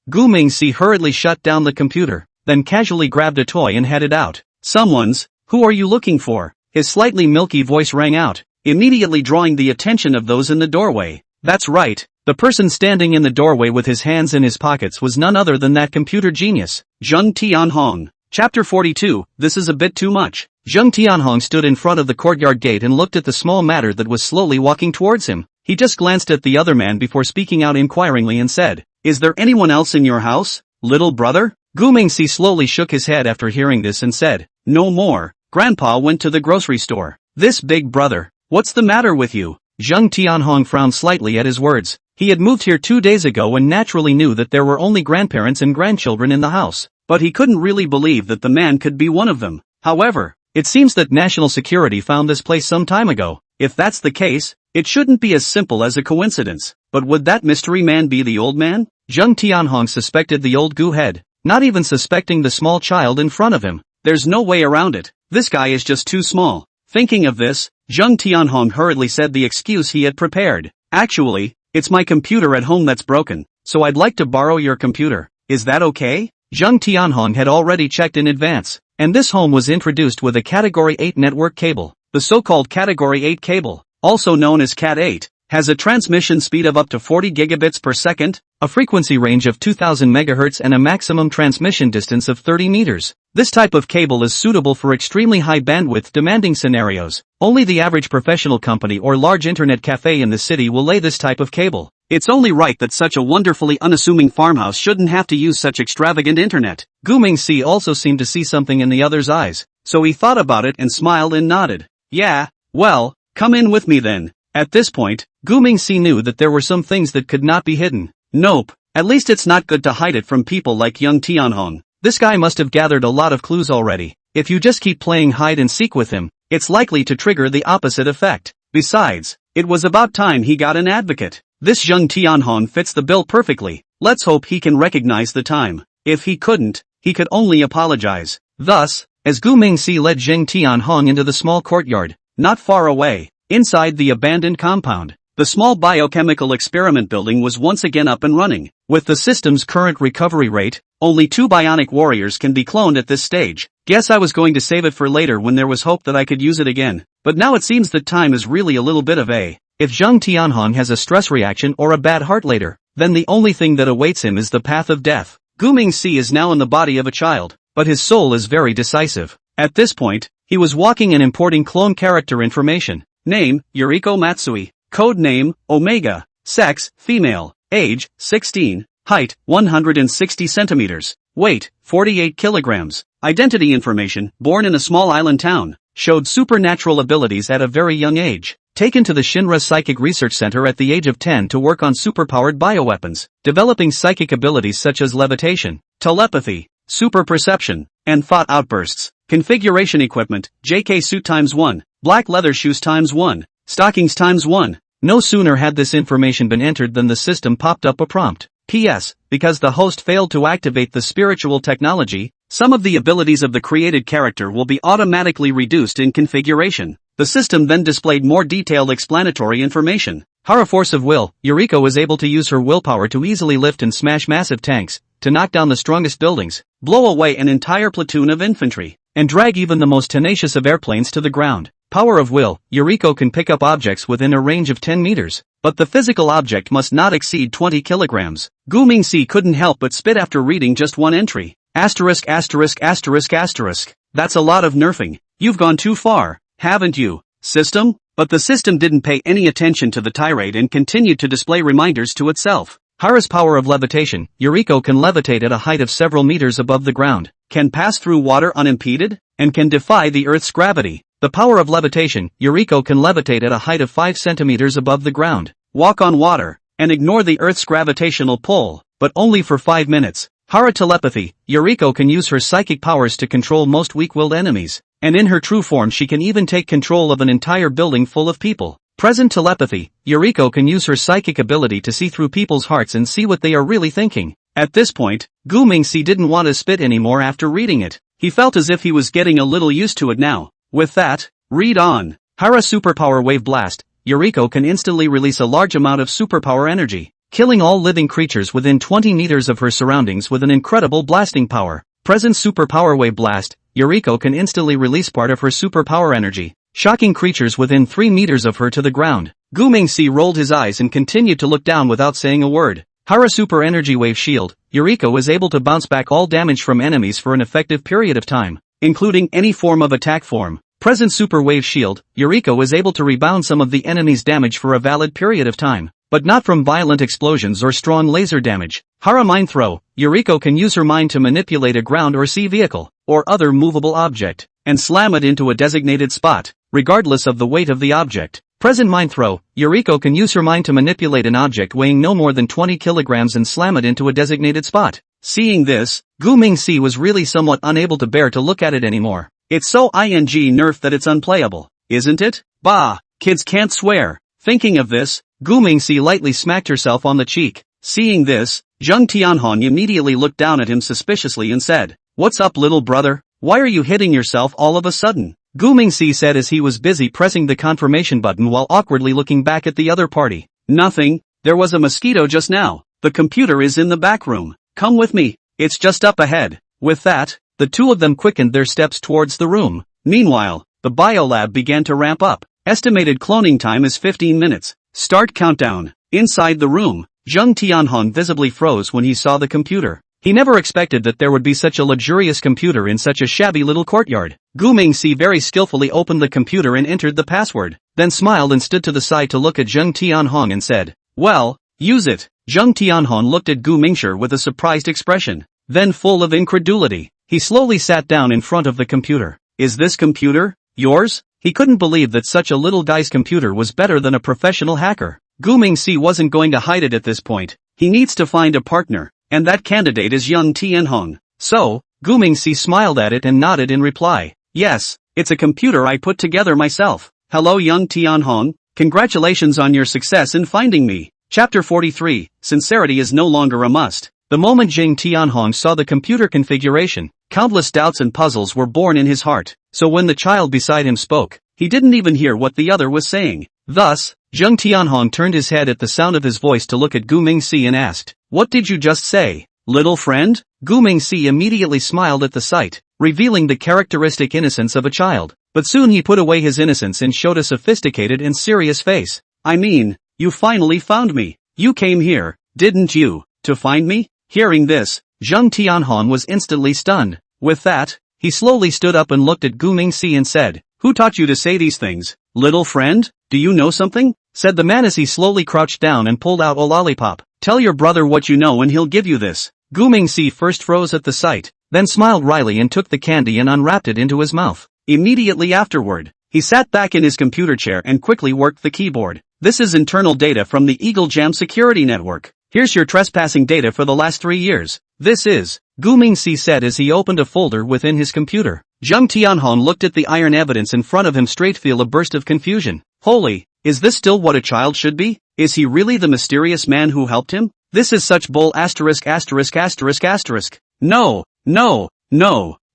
Gu Mingxi hurriedly shut down the computer, then casually grabbed a toy and headed out. "Someone's, who are you looking for?" His slightly milky voice rang out, immediately drawing the attention of those in the doorway. That's right, the person standing in the doorway with his hands in his pockets was none other than that computer genius, Zheng Tianhong. Chapter 42, This is a bit too much. Zheng Tianhong stood in front of the courtyard gate and looked at the small matter that was slowly walking towards him. He just glanced at the other man before speaking out inquiringly and said, "Is there anyone else in your house, little brother?" Gu Mingxi slowly shook his head after hearing this and said, "No more. Grandpa went to the grocery store." "This big brother, what's the matter with you?" Zheng Tianhong frowned slightly at his words. He had moved here 2 days ago and naturally knew that there were only grandparents and grandchildren in the house, but he couldn't really believe that the man could be one of them. However, it seems that national security found this place some time ago. If that's the case, it shouldn't be as simple as a coincidence. But would that mystery man be the old man? Zheng Tianhong suspected the old Gu head, not even suspecting the small child in front of him. There's no way around it. This guy is just too small. Thinking of this, Zheng Tianhong hurriedly said the excuse he had prepared. "Actually, it's my computer at home that's broken, so I'd like to borrow your computer. Is that okay?" Zheng Tianhong had already checked in advance, and this home was introduced with a Category 8 network cable. The so-called Category 8 cable, also known as Cat 8, has a transmission speed of up to 40 gigabits per second, a frequency range of 2000 MHz and a maximum transmission distance of 30 meters. This type of cable is suitable for extremely high bandwidth demanding scenarios. Only the average professional company or large internet cafe in the city will lay this type of cable. It's only right that such a wonderfully unassuming farmhouse shouldn't have to use such extravagant internet. Gu Mingxi also seemed to see something in the other's eyes, so he thought about it and smiled and nodded. "Yeah, well, come in with me then." At this point, Gu Mingxi knew that there were some things that could not be hidden. Nope, at least it's not good to hide it from people like young Tianhong. This guy must have gathered a lot of clues already. If you just keep playing hide and seek with him, it's likely to trigger the opposite effect. Besides, it was about time he got an advocate. This young Tianhong fits the bill perfectly. Let's hope he can recognize the time. If he couldn't, he could only apologize. Thus, as Gu Mingxi led Zheng Tianhong into the small courtyard, not far away, inside the abandoned compound, the small biochemical experiment building was once again up and running. With the system's current recovery rate, only 2 bionic warriors can be cloned at this stage. Guess I was going to save it for later when there was hope that I could use it again. But now it seems that time is really a little bit of a. If Zheng Tianhong has a stress reaction or a bad heart later, then the only thing that awaits him is the path of death. Gu Mingxi is now in the body of a child, but his soul is very decisive. At this point, he was walking and importing clone character information. Name, Yuriko Matsui. Code name, Omega. Sex, female. Age, 16. Height, 160 centimeters. Weight, 48 kilograms. Identity information, born in a small island town. Showed supernatural abilities at a very young age. Taken to the Shinra Psychic Research Center at the age of 10 to work on superpowered bioweapons, developing psychic abilities such as levitation, telepathy, super perception, and thought outbursts. Configuration equipment, JK suit ×1, black leather shoes ×1, stockings ×1. No sooner had this information been entered than the system popped up a prompt. P.S. Because the host failed to activate the spiritual technology, some of the abilities of the created character will be automatically reduced in configuration. The system then displayed more detailed explanatory information. Hara force of will, Yuriko was able to use her willpower to easily lift and smash massive tanks, to knock down the strongest buildings, blow away an entire platoon of infantry, and drag even the most tenacious of airplanes to the ground. Power of will, Yuriko can pick up objects within a range of 10 meters, but the physical object must not exceed 20 kilograms. Gu Mingxi couldn't help but spit after reading just one entry. Asterisk asterisk asterisk asterisk. That's a lot of nerfing. You've gone too far, haven't you, system? But the system didn't pay any attention to the tirade and continued to display reminders to itself. Hara's power of levitation, Yuriko can levitate at a height of several meters above the ground, can pass through water unimpeded, and can defy the Earth's gravity. The power of levitation, Yuriko can levitate at a height of 5 centimeters above the ground, walk on water, and ignore the Earth's gravitational pull, but only for 5 minutes. Hara telepathy, Yuriko can use her psychic powers to control most weak-willed enemies, and in her true form she can even take control of an entire building full of people. Present telepathy, Yuriko can use her psychic ability to see through people's hearts and see what they are really thinking. At this point, Gu Mingxi didn't want to spit anymore after reading it. He felt as if he was getting a little used to it now. With that, read on. Hara Superpower Wave Blast, Yuriko can instantly release a large amount of superpower energy, killing all living creatures within 20 meters of her surroundings with an incredible blasting power. Present Superpower Wave Blast, Yuriko can instantly release part of her superpower energy, shocking creatures within 3 meters of her to the ground. Gu Mingxi rolled his eyes and continued to look down without saying a word. Hara Super Energy Wave Shield, Yuriko is able to bounce back all damage from enemies for an effective period of time, including any form of attack form. Present Super Wave Shield, Yuriko is able to rebound some of the enemy's damage for a valid period of time, but not from violent explosions or strong laser damage. Hara Mind Throw, Yuriko can use her mind to manipulate a ground or sea vehicle, or other movable object, and slam it into a designated spot, regardless of the weight of the object. Present Mind Throw, Yuriko can use her mind to manipulate an object weighing no more than 20 kilograms and slam it into a designated spot. Seeing this, Gu Mingxi was really somewhat unable to bear to look at it anymore. It's so nerfed that it's unplayable, isn't it? Bah, kids can't swear. Thinking of this, Gu Mingxi lightly smacked herself on the cheek. Seeing this, Zheng Tianhong immediately looked down at him suspiciously and said, "What's up, little brother? Why are you hitting yourself all of a sudden?" Gu Mingxi said as he was busy pressing the confirmation button while awkwardly looking back at the other party. "Nothing, there was a mosquito just now. The computer is in the back room. Come with me, it's just up ahead." With that, the two of them quickened their steps towards the room. Meanwhile, the biolab began to ramp up. Estimated cloning time is 15 minutes. Start countdown. Inside the room, Zheng Tianhong visibly froze when he saw the computer. He never expected that there would be such a luxurious computer in such a shabby little courtyard. Gu Mingxi very skillfully opened the computer and entered the password, then smiled and stood to the side to look at Zheng Tianhong and said, "Well, use it." Zheng Tianhong looked at Gu Mingxi with a surprised expression. Then full of incredulity, he slowly sat down in front of the computer. "Is this computer yours?" He couldn't believe that such a little guy's computer was better than a professional hacker. Gu Mingxi wasn't going to hide it at this point. He needs to find a partner, and that candidate is Zheng Tianhong. So, Gu Mingxi smiled at it and nodded in reply. "Yes, it's a computer I put together myself. Hello Zheng Tianhong, congratulations on your success in finding me." Chapter 43, Sincerity is no longer a must. The moment Zheng Tianhong saw the computer configuration, countless doubts and puzzles were born in his heart, so when the child beside him spoke, he didn't even hear what the other was saying. Thus, Zheng Tianhong turned his head at the sound of his voice to look at Gu Mingxi and asked, "What did you just say, little friend?" Gu Mingxi immediately smiled at the sight, revealing the characteristic innocence of a child, but soon he put away his innocence and showed a sophisticated and serious face. "I mean, you finally found me. You came here, didn't you, to find me?" Hearing this, Zheng Tianhong was instantly stunned. With that, he slowly stood up and looked at Gu Mingxi and said, "Who taught you to say these things, little friend? Do you know something?" said the man as he slowly crouched down and pulled out a lollipop. "Tell your brother what you know and he'll give you this." Gu Mingxi first froze at the sight, then smiled wryly and took the candy and unwrapped it into his mouth. Immediately afterward, he sat back in his computer chair and quickly worked the keyboard. "This is internal data from the Eagle Jam security network. Here's your trespassing data for the last 3 years. This is," Gu Mingxi said as he opened a folder within his computer. Zheng Tianhong looked at the iron evidence in front of him straight feel a burst of confusion. Holy, is this still what a child should be? Is he really the mysterious man who helped him? This is such bull asterisk asterisk asterisk asterisk. No.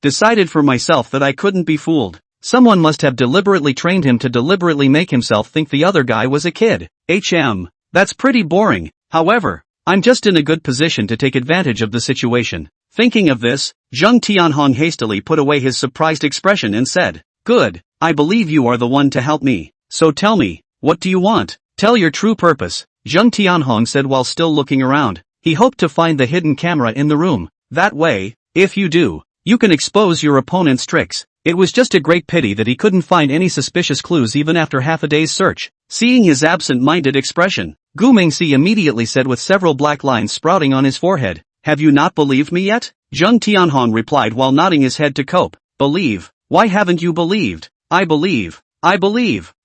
Decided for myself that I couldn't be fooled. Someone must have deliberately trained him to deliberately make himself think the other guy was a kid. That's pretty boring. However, I'm just in a good position to take advantage of the situation. Thinking of this, Zheng Tianhong hastily put away his surprised expression and said, "Good, I believe you are the one to help me. So tell me, what do you want? Tell your true purpose," Zheng Tianhong said while still looking around. He hoped to find the hidden camera in the room. That way, if you do, you can expose your opponent's tricks. It was just a great pity that he couldn't find any suspicious clues even after half a day's search. Seeing his absent-minded expression, Gu Mingxi immediately said with several black lines sprouting on his forehead, "Have you not believed me yet?" Zheng Tianhong replied while nodding his head to cope. "Believe? Why haven't you believed?" I believe.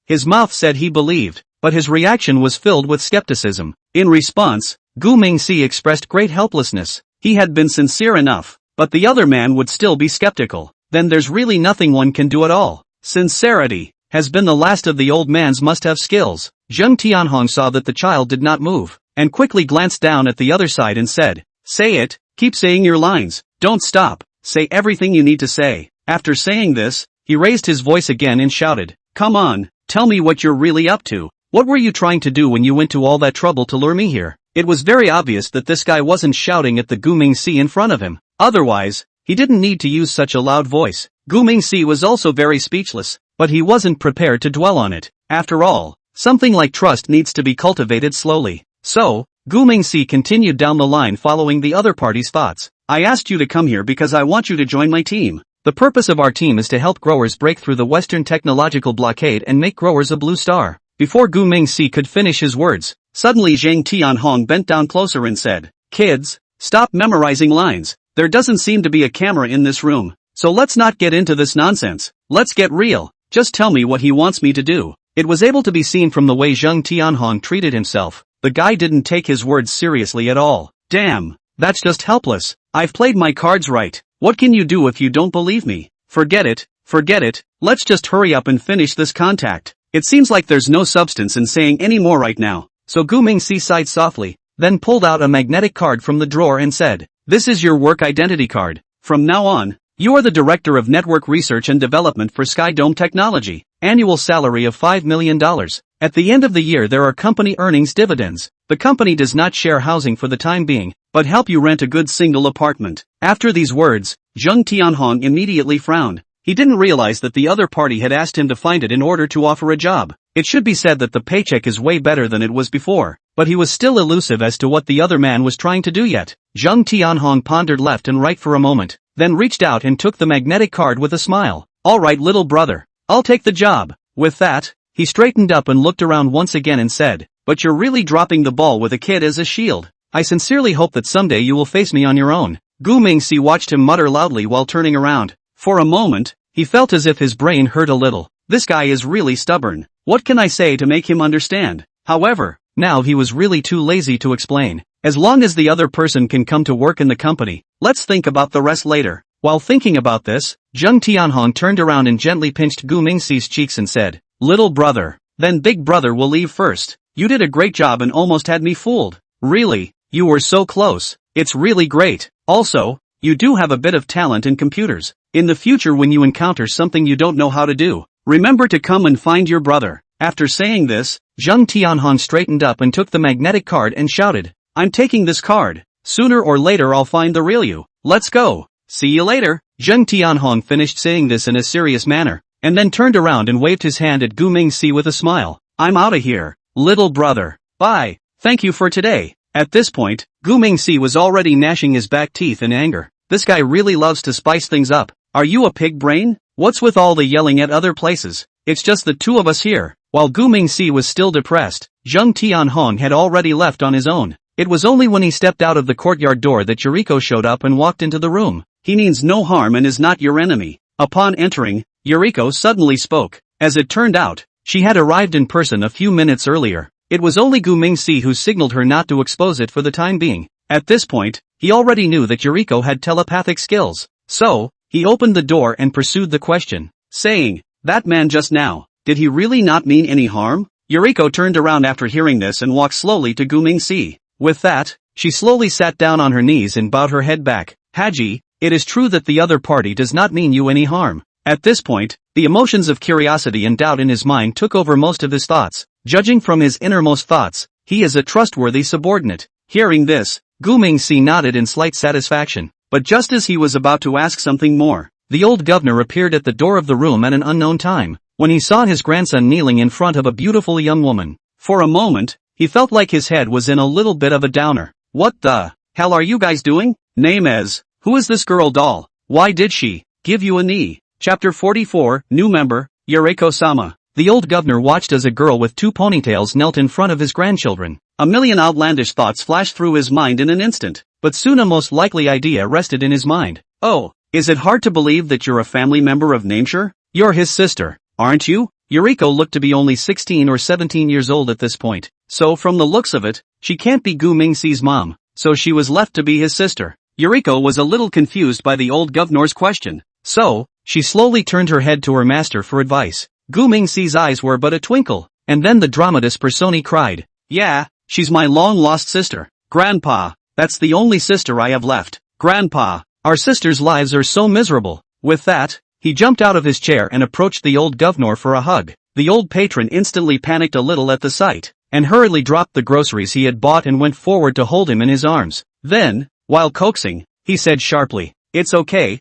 His mouth said he believed, but his reaction was filled with skepticism. In response, Gu Mingxi expressed great helplessness. He had been sincere enough, but the other man would still be skeptical. Then there's really nothing one can do at all. Sincerity has been the last of the old man's must-have skills. Zheng Tianhong saw that the child did not move, and quickly glanced down at the other side and said, "Say it, keep saying your lines, don't stop, say everything you need to say." After saying this, he raised his voice again and shouted, "Come on, tell me what you're really up to. What were you trying to do when you went to all that trouble to lure me here?" It was very obvious that this guy wasn't shouting at the Gu Mingxi in front of him. Otherwise, he didn't need to use such a loud voice. Gu Mingxi was also very speechless, but he wasn't prepared to dwell on it. After all, something like trust needs to be cultivated slowly. So, Gu Mingxi continued down the line following the other party's thoughts. "I asked you to come here because I want you to join my team. The purpose of our team is to help growers break through the Western technological blockade and make growers a blue star." Before Gu Mingxi could finish his words, suddenly Zheng Tianhong bent down closer and said, "Kids, stop memorizing lines. There doesn't seem to be a camera in this room, so let's not get into this nonsense. Let's get real. Just tell me what he wants me to do." It was able to be seen from the way Zheng Tianhong treated himself. The guy didn't take his words seriously at all. Damn, that's just helpless. I've played my cards right. What can you do if you don't believe me? Forget it. Let's just hurry up and finish this contact. It seems like there's no substance in saying any more right now. So Gu Mingxi sighed softly, then pulled out a magnetic card from the drawer and said, "This is your work identity card. From now on, you are the Director of Network Research and Development for Sky Dome Technology. Annual salary of $5 million. At the end of the year there are company earnings dividends. The company does not share housing for the time being, but help you rent a good single apartment." After these words, Zheng Tianhong immediately frowned. He didn't realize that the other party had asked him to find it in order to offer a job. It should be said that the paycheck is way better than it was before, but he was still elusive as to what the other man was trying to do yet. Zheng Tianhong pondered left and right for a moment, then reached out and took the magnetic card with a smile. "All right, little brother, I'll take the job." With that, he straightened up and looked around once again and said, "But you're really dropping the ball with a kid as a shield. I sincerely hope that someday you will face me on your own." Gu Mingxi watched him mutter loudly while turning around. For a moment, he felt as if his brain hurt a little. This guy is really stubborn. What can I say to make him understand? However, now he was really too lazy to explain. As long as the other person can come to work in the company, let's think about the rest later. While thinking about this, Zheng Tianhong turned around and gently pinched Gu Mingxi's cheeks and said, "Little brother, then big brother will leave first. You did a great job and almost had me fooled. Really, you were so close. It's really great. Also, you do have a bit of talent in computers. In the future when you encounter something you don't know how to do, remember to come and find your brother." After saying this, Zheng Tianhong straightened up and took the magnetic card and shouted, "I'm taking this card. Sooner or later I'll find the real you. Let's go. See you later." Zheng Tianhong finished saying this in a serious manner, and then turned around and waved his hand at Gu Mingxi with a smile. "I'm outta here, little brother. Bye. Thank you for today." At this point, Gu Mingxi was already gnashing his back teeth in anger. This guy really loves to spice things up. Are you a pig brain? What's with all the yelling at other places? It's just the two of us here. While Gu Mingxi was still depressed, Zheng Tianhong had already left on his own. It was only when he stepped out of the courtyard door that Yuriko showed up and walked into the room. "He means no harm and is not your enemy." Upon entering, Yuriko suddenly spoke. As it turned out, she had arrived in person a few minutes earlier. It was only Gu Mingxi who signaled her not to expose it for the time being. At this point, he already knew that Yuriko had telepathic skills. So, he opened the door and pursued the question, saying, "That man just now, did he really not mean any harm?" Yuriko turned around after hearing this and walked slowly to Gu Mingxi. With that, she slowly sat down on her knees and bowed her head back. "Haji, it is true that the other party does not mean you any harm. At this point, the emotions of curiosity and doubt in his mind took over most of his thoughts. Judging from his innermost thoughts, he is a trustworthy subordinate. Hearing this, Gu Mingxi nodded in slight satisfaction. But just as he was about to ask something more, the old governor appeared at the door of the room at an unknown time. When he saw his grandson kneeling in front of a beautiful young woman, for a moment, he felt like his head was in a little bit of a downer. What the hell are you guys doing? Name as, who is this girl doll? Why did she give you a knee? Chapter 44, New Member, Yuriko-sama. The old governor watched as a girl with 2 ponytails knelt in front of his grandchildren. A million outlandish thoughts flashed through his mind in an instant, but soon a most likely idea rested in his mind. Oh, is it hard to believe that you're a family member of nature? You're his sister, aren't you? Yuriko looked to be only 16 or 17 years old at this point, so from the looks of it, she can't be Gu Mingxi's mom, so she was left to be his sister. Yuriko was a little confused by the old governor's question, so she slowly turned her head to her master for advice. Gu Mingxi's eyes were but a twinkle, and then the dramatis personae cried, "Yeah, she's my long-lost sister. Grandpa, that's the only sister I have left. Grandpa, our sisters' lives are so miserable." With that, he jumped out of his chair and approached the old governor for a hug. The old patron instantly panicked a little at the sight, and hurriedly dropped the groceries he had bought and went forward to hold him in his arms. Then, while coaxing, he said sharply, it's okay,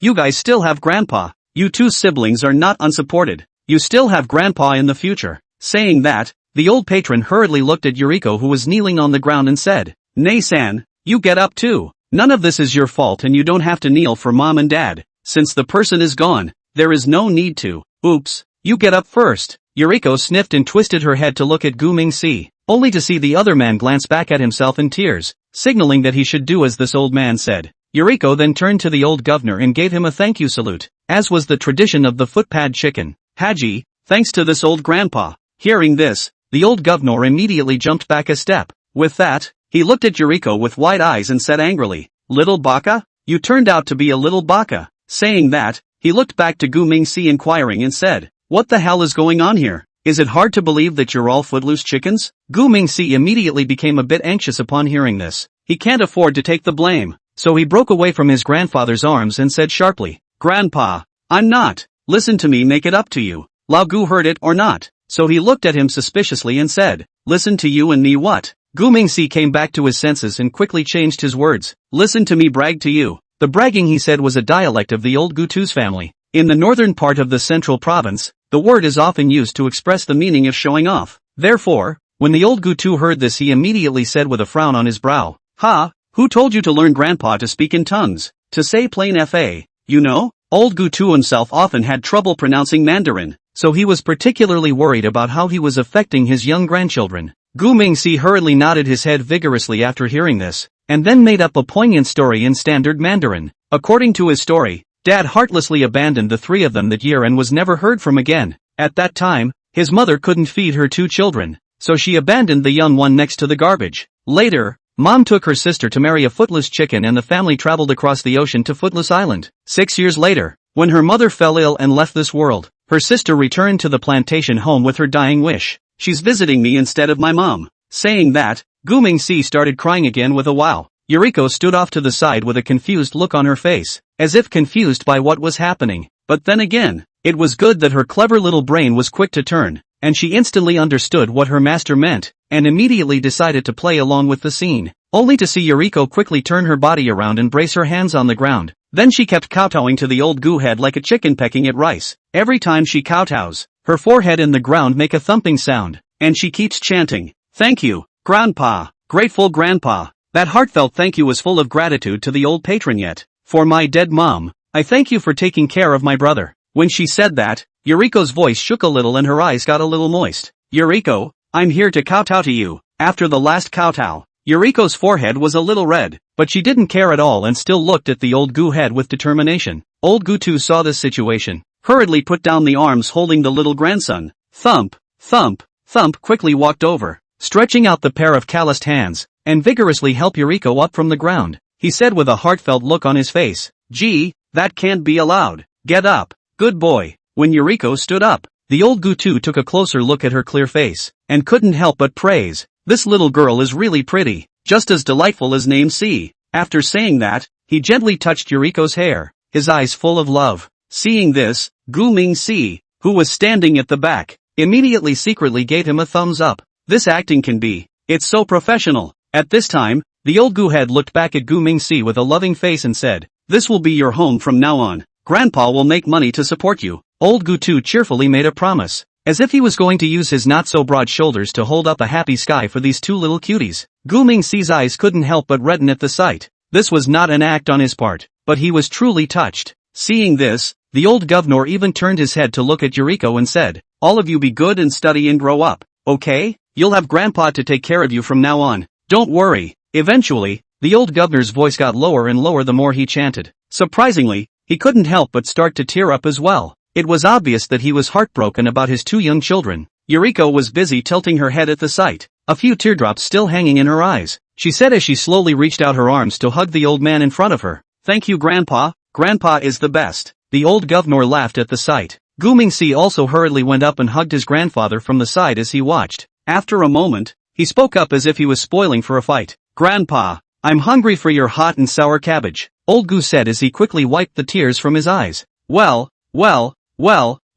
you guys still have Grandpa. You 2 siblings are not unsupported. You still have Grandpa in the future. Saying that, the old patron hurriedly looked at Yuriko, who was kneeling on the ground, and said, "Nei-san, you get up too. None of this is your fault and you don't have to kneel for Mom and Dad. Since the person is gone, there is no need to. Oops, you get up first." Yuriko sniffed and twisted her head to look at Gu Mingxi, only to see the other man glance back at himself in tears, signaling that he should do as this old man said. Yuriko then turned to the old governor and gave him a thank you salute, as was the tradition of the footpad chicken. "Haji, thanks to this old grandpa." Hearing this, the old governor immediately jumped back a step. With that, he looked at Yuriko with wide eyes and said angrily, "Little baka? You turned out to be a little baka." Saying that, he looked back to Gu Mingxi inquiring and said, "What the hell is going on here? Is it hard to believe that you're all footloose chickens?" Gu Mingxi immediately became a bit anxious upon hearing this. He can't afford to take the blame, so he broke away from his grandfather's arms and said sharply, "Grandpa, I'm not. Listen to me, make it up to you. Lao Gu heard it or not." So he looked at him suspiciously and said, "Listen to you and me what?" Gu Mingxi came back to his senses and quickly changed his words. "Listen to me brag to you." The bragging, he said, was a dialect of the old Gutus family. In the northern part of the central province, the word is often used to express the meaning of showing off. Therefore, when the old Gutu heard this, he immediately said with a frown on his brow, "Ha, who told you to learn Grandpa to speak in tongues? To say plain fa, you know?" Old Gutu himself often had trouble pronouncing Mandarin, so he was particularly worried about how he was affecting his young grandchildren. Gu Mingxi hurriedly nodded his head vigorously after hearing this, and then made up a poignant story in standard Mandarin. According to his story, Dad heartlessly abandoned the 3 of them that year and was never heard from again. At that time, his mother couldn't feed her 2 children, so she abandoned the young one next to the garbage. Later, Mom took her sister to marry a footless chicken and the family traveled across the ocean to Footless Island. 6 years later, when her mother fell ill and left this world, her sister returned to the plantation home with her dying wish. "She's visiting me instead of my mom." Saying that, Gu Mingxi started crying again with a wow. Yuriko stood off to the side with a confused look on her face, as if confused by what was happening. But then again, it was good that her clever little brain was quick to turn, and she instantly understood what her master meant, and immediately decided to play along with the scene, only to see Yuriko quickly turn her body around and brace her hands on the ground. Then she kept kowtowing to the old Gu head like a chicken pecking at rice. Every time she kowtows, her forehead and the ground make a thumping sound, and she keeps chanting, "Thank you, Grandpa, grateful Grandpa." That heartfelt thank you was full of gratitude to the old patron. Yet, "For my dead mom, I thank you for taking care of my brother." When she said that, Yuriko's voice shook a little and her eyes got a little moist. "Yuriko, I'm here to kowtow to you." After the last kowtow, Yuriko's forehead was a little red, but she didn't care at all and still looked at the old Gu head with determination. Old Gutu saw this situation, hurriedly put down the arms holding the little grandson. Thump, thump, thump quickly walked over, stretching out the pair of calloused hands, and vigorously helped Yuriko up from the ground. He said with a heartfelt look on his face, "Gee, that can't be allowed. Get up, good boy." When Yuriko stood up, the old Gutu took a closer look at her clear face, and couldn't help but praise, "This little girl is really pretty, just as delightful as name C." After saying that, he gently touched Yuriko's hair, his eyes full of love. Seeing this, Gu Mingxi, who was standing at the back, immediately secretly gave him a thumbs up. This acting can be. It's so professional. At this time, the old Gu head looked back at Gu Mingxi with a loving face and said, "This will be your home from now on. Grandpa will make money to support you." Old Gu too cheerfully made a promise, as if he was going to use his not-so-broad shoulders to hold up a happy sky for these two little cuties. Gu Mingxi's eyes couldn't help but redden at the sight. This was not an act on his part, but he was truly touched. Seeing this, the old governor even turned his head to look at Yuriko and said, "All of you be good and study and grow up, okay? You'll have Grandpa to take care of you from now on. Don't worry." Eventually, the old governor's voice got lower and lower the more he chanted. Surprisingly, he couldn't help but start to tear up as well. It was obvious that he was heartbroken about his two young children. Yuriko was busy tilting her head at the sight, a few teardrops still hanging in her eyes. She said as she slowly reached out her arms to hug the old man in front of her. "Thank you, Grandpa. Grandpa is the best." The old governor laughed at the sight. Gu Mingxi also hurriedly went up and hugged his grandfather from the side as he watched. After a moment, he spoke up as if he was spoiling for a fight. "Grandpa, I'm hungry for your hot and sour cabbage," old Gu said as he quickly wiped the tears from his eyes. Well,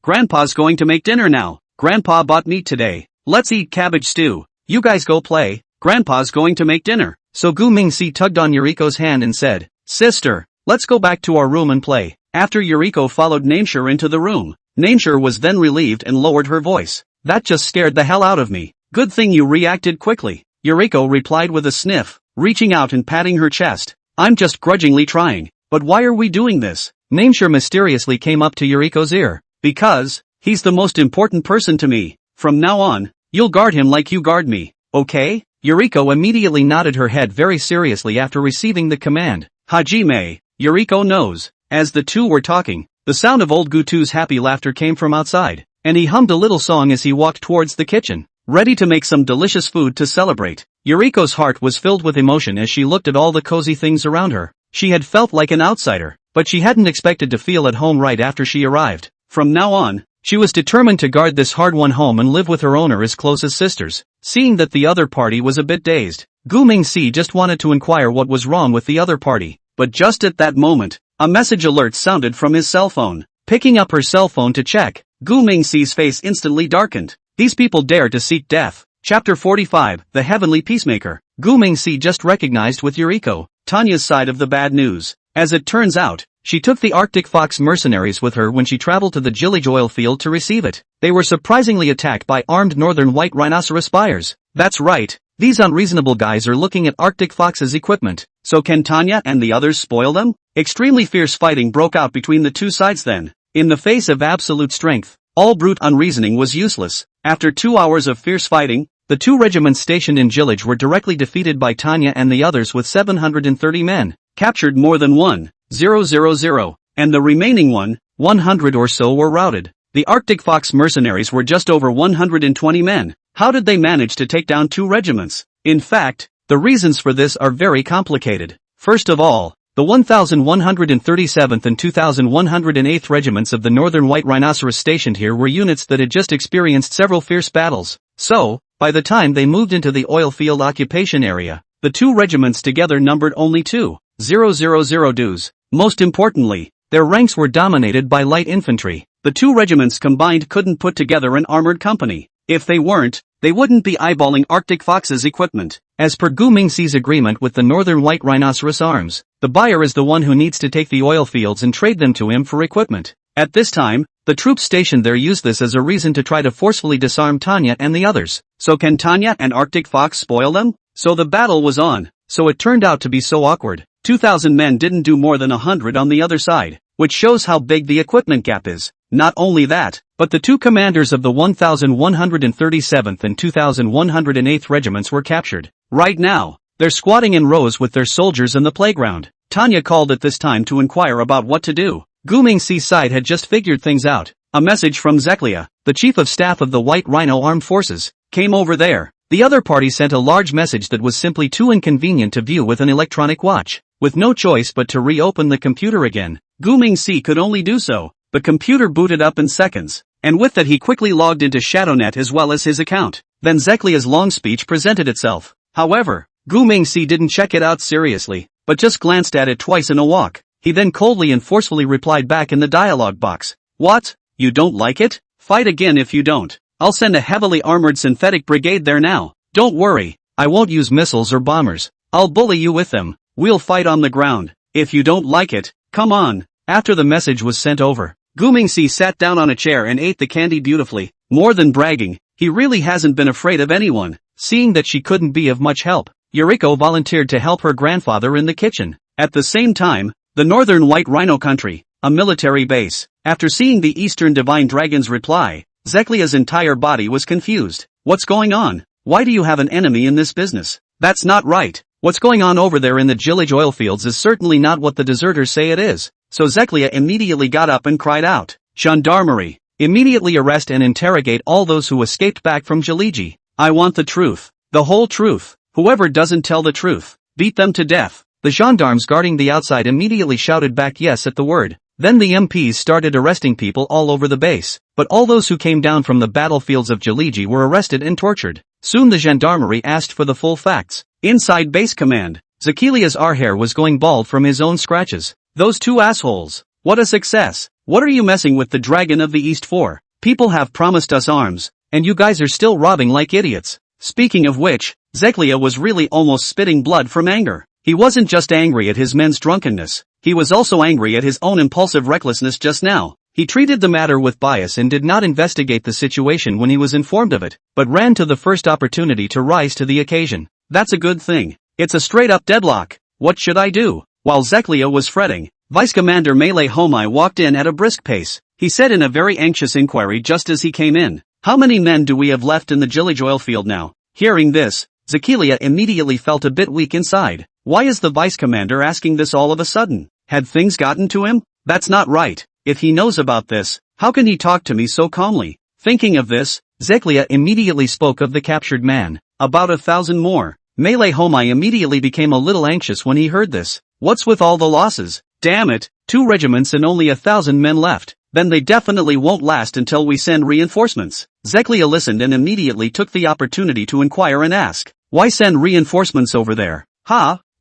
Grandpa's going to make dinner now. Grandpa bought meat today. Let's eat cabbage stew. You guys go play. Grandpa's going to make dinner." So Gu Mingxi tugged on Yuriko's hand and said, "Sister, let's go back to our room and play." After Yuriko followed Nameshur into the room, Nameshur was then relieved and lowered her voice. "That just scared the hell out of me. Good thing you reacted quickly." Yuriko replied with a sniff, reaching out and patting her chest. "I'm just grudgingly trying. But why are we doing this?" Nameshur mysteriously came up to Yuriko's ear. "Because, he's the most important person to me. From now on, you'll guard him like you guard me, okay?" Yuriko immediately nodded her head very seriously after receiving the command. "Hajime, Yuriko knows." As the two were talking, the sound of old Gutu's happy laughter came from outside, and he hummed a little song as he walked towards the kitchen, ready to make some delicious food to celebrate. Yuriko's heart was filled with emotion as she looked at all the cozy things around her. She had felt like an outsider, but she hadn't expected to feel at home right after she arrived. From now on, she was determined to guard this hard-won home and live with her owner as close as sisters. Seeing that the other party was a bit dazed, Gu Mingxi just wanted to inquire what was wrong with the other party. But just at that moment, a message alert sounded from his cell phone. Picking up her cell phone to check, Gu Mingxi's face instantly darkened. These people dare to seek death. Chapter 45, The Heavenly Peacemaker. Gu Mingxi just recognized with Yuriko, Tanya's side of the bad news. As it turns out, she took the Arctic Fox mercenaries with her when she traveled to the Jilage oil field to receive it. They were surprisingly attacked by armed northern white rhinoceros buyers. That's right, these unreasonable guys are looking at Arctic Fox's equipment. So can Tanya and the others spoil them? Extremely fierce fighting broke out between the two sides then. In the face of absolute strength, all brute unreasoning was useless. After 2 hours of fierce fighting, the two regiments stationed in Jilage were directly defeated by Tanya and the others with 730 men, captured more than 1,000, and the remaining 100 or so were routed. The Arctic Fox mercenaries were just over 120 men. How did they manage to take down two regiments? In fact, the reasons for this are very complicated. First of all, the 1137th and 2108th regiments of the Northern White Rhinoceros stationed here were units that had just experienced several fierce battles. So, by the time they moved into the oil field occupation area, the two regiments together numbered only 2,000 dues. Most importantly, their ranks were dominated by light infantry. The two regiments combined couldn't put together an armored company. If they weren't, they wouldn't be eyeballing Arctic Fox's equipment. As per Gu Mingxi's agreement with the Northern White Rhinoceros Arms, the buyer is the one who needs to take the oil fields and trade them to him for equipment. At this time, the troops stationed there used this as a reason to try to forcefully disarm Tanya and the others. So can Tanya and Arctic Fox spoil them? So the battle was on. So it turned out to be so awkward. 2,000 men didn't do more than 100 on the other side, which shows how big the equipment gap is. Not only that, but the two commanders of the 1137th and 2108th regiments were captured. Right now, they're squatting in rows with their soldiers in the playground. Tanya called at this time to inquire about what to do. Gu Mingxi's side had just figured things out. A message from Zeklia, the chief of staff of the White Rhino Armed Forces, came over there. The other party sent a large message that was simply too inconvenient to view with an electronic watch. With no choice but to reopen the computer again, Gu Mingxi could only do so. The computer booted up in seconds, and with that he quickly logged into ShadowNet as well as his account. Then Zeklia's long speech presented itself. However, Gu Mingxi didn't check it out seriously, but just glanced at it twice in a walk. He then coldly and forcefully replied back in the dialogue box. What? You don't like it? Fight again if you don't. I'll send a heavily armored synthetic brigade there now. Don't worry, I won't use missiles or bombers. I'll bully you with them. We'll fight on the ground. If you don't like it, come on. After the message was sent over, Gu Mingxi sat down on a chair and ate the candy beautifully. More than bragging, he really hasn't been afraid of anyone. Seeing that she couldn't be of much help, Yuriko volunteered to help her grandfather in the kitchen. At the same time, the northern White Rhino country, a military base. After seeing the Eastern Divine Dragon's reply, Zeklia's entire body was confused. What's going on? Why do you have an enemy in this business? That's not right. What's going on over there in the Jillage oil fields is certainly not what the deserters say it is. So Zeklia immediately got up and cried out, Gendarmerie! Immediately arrest and interrogate all those who escaped back from Jiliji. I want the truth. The whole truth. Whoever doesn't tell the truth, beat them to death. The gendarmes guarding the outside immediately shouted back yes at the word. Then the MPs started arresting people all over the base. But all those who came down from the battlefields of Jiliji were arrested and tortured. Soon the gendarmerie asked for the full facts. Inside base command, Zekilia's hair was going bald from his own scratches. Those two assholes. What a success. What are you messing with the Dragon of the East for? People have promised us arms, and you guys are still robbing like idiots. Speaking of which, Zeklia was really almost spitting blood from anger. He wasn't just angry at his men's drunkenness, he was also angry at his own impulsive recklessness just now. He treated the matter with bias and did not investigate the situation when he was informed of it, but ran to the first opportunity to rise to the occasion. That's a good thing. It's a straight-up deadlock. What should I do? While Zeklia was fretting, Vice Commander Melee Homai walked in at a brisk pace. He said in a very anxious inquiry just as he came in, how many men do we have left in the Jillage oil field now? Hearing this, Zekilia immediately felt a bit weak inside. Why is the Vice Commander asking this all of a sudden? Had things gotten to him? That's not right. If he knows about this, how can he talk to me so calmly? Thinking of this, Zeklia immediately spoke of the captured man. About 1,000 more. Melee Homai immediately became a little anxious when he heard this. What's with all the losses? Damn it, 2 regiments and only 1,000 men left. Then they definitely won't last until we send reinforcements. Zeklia listened and immediately took the opportunity to inquire and ask, why send reinforcements over there?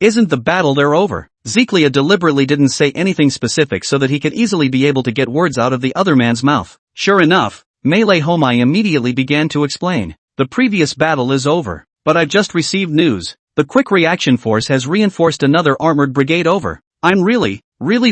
Isn't the battle there over? Zeklia deliberately didn't say anything specific so that he could easily be able to get words out of the other man's mouth. Sure enough, Melee Homai immediately began to explain. The previous battle is over, but I've just received news. The Quick Reaction Force has reinforced another armored brigade over. I'm really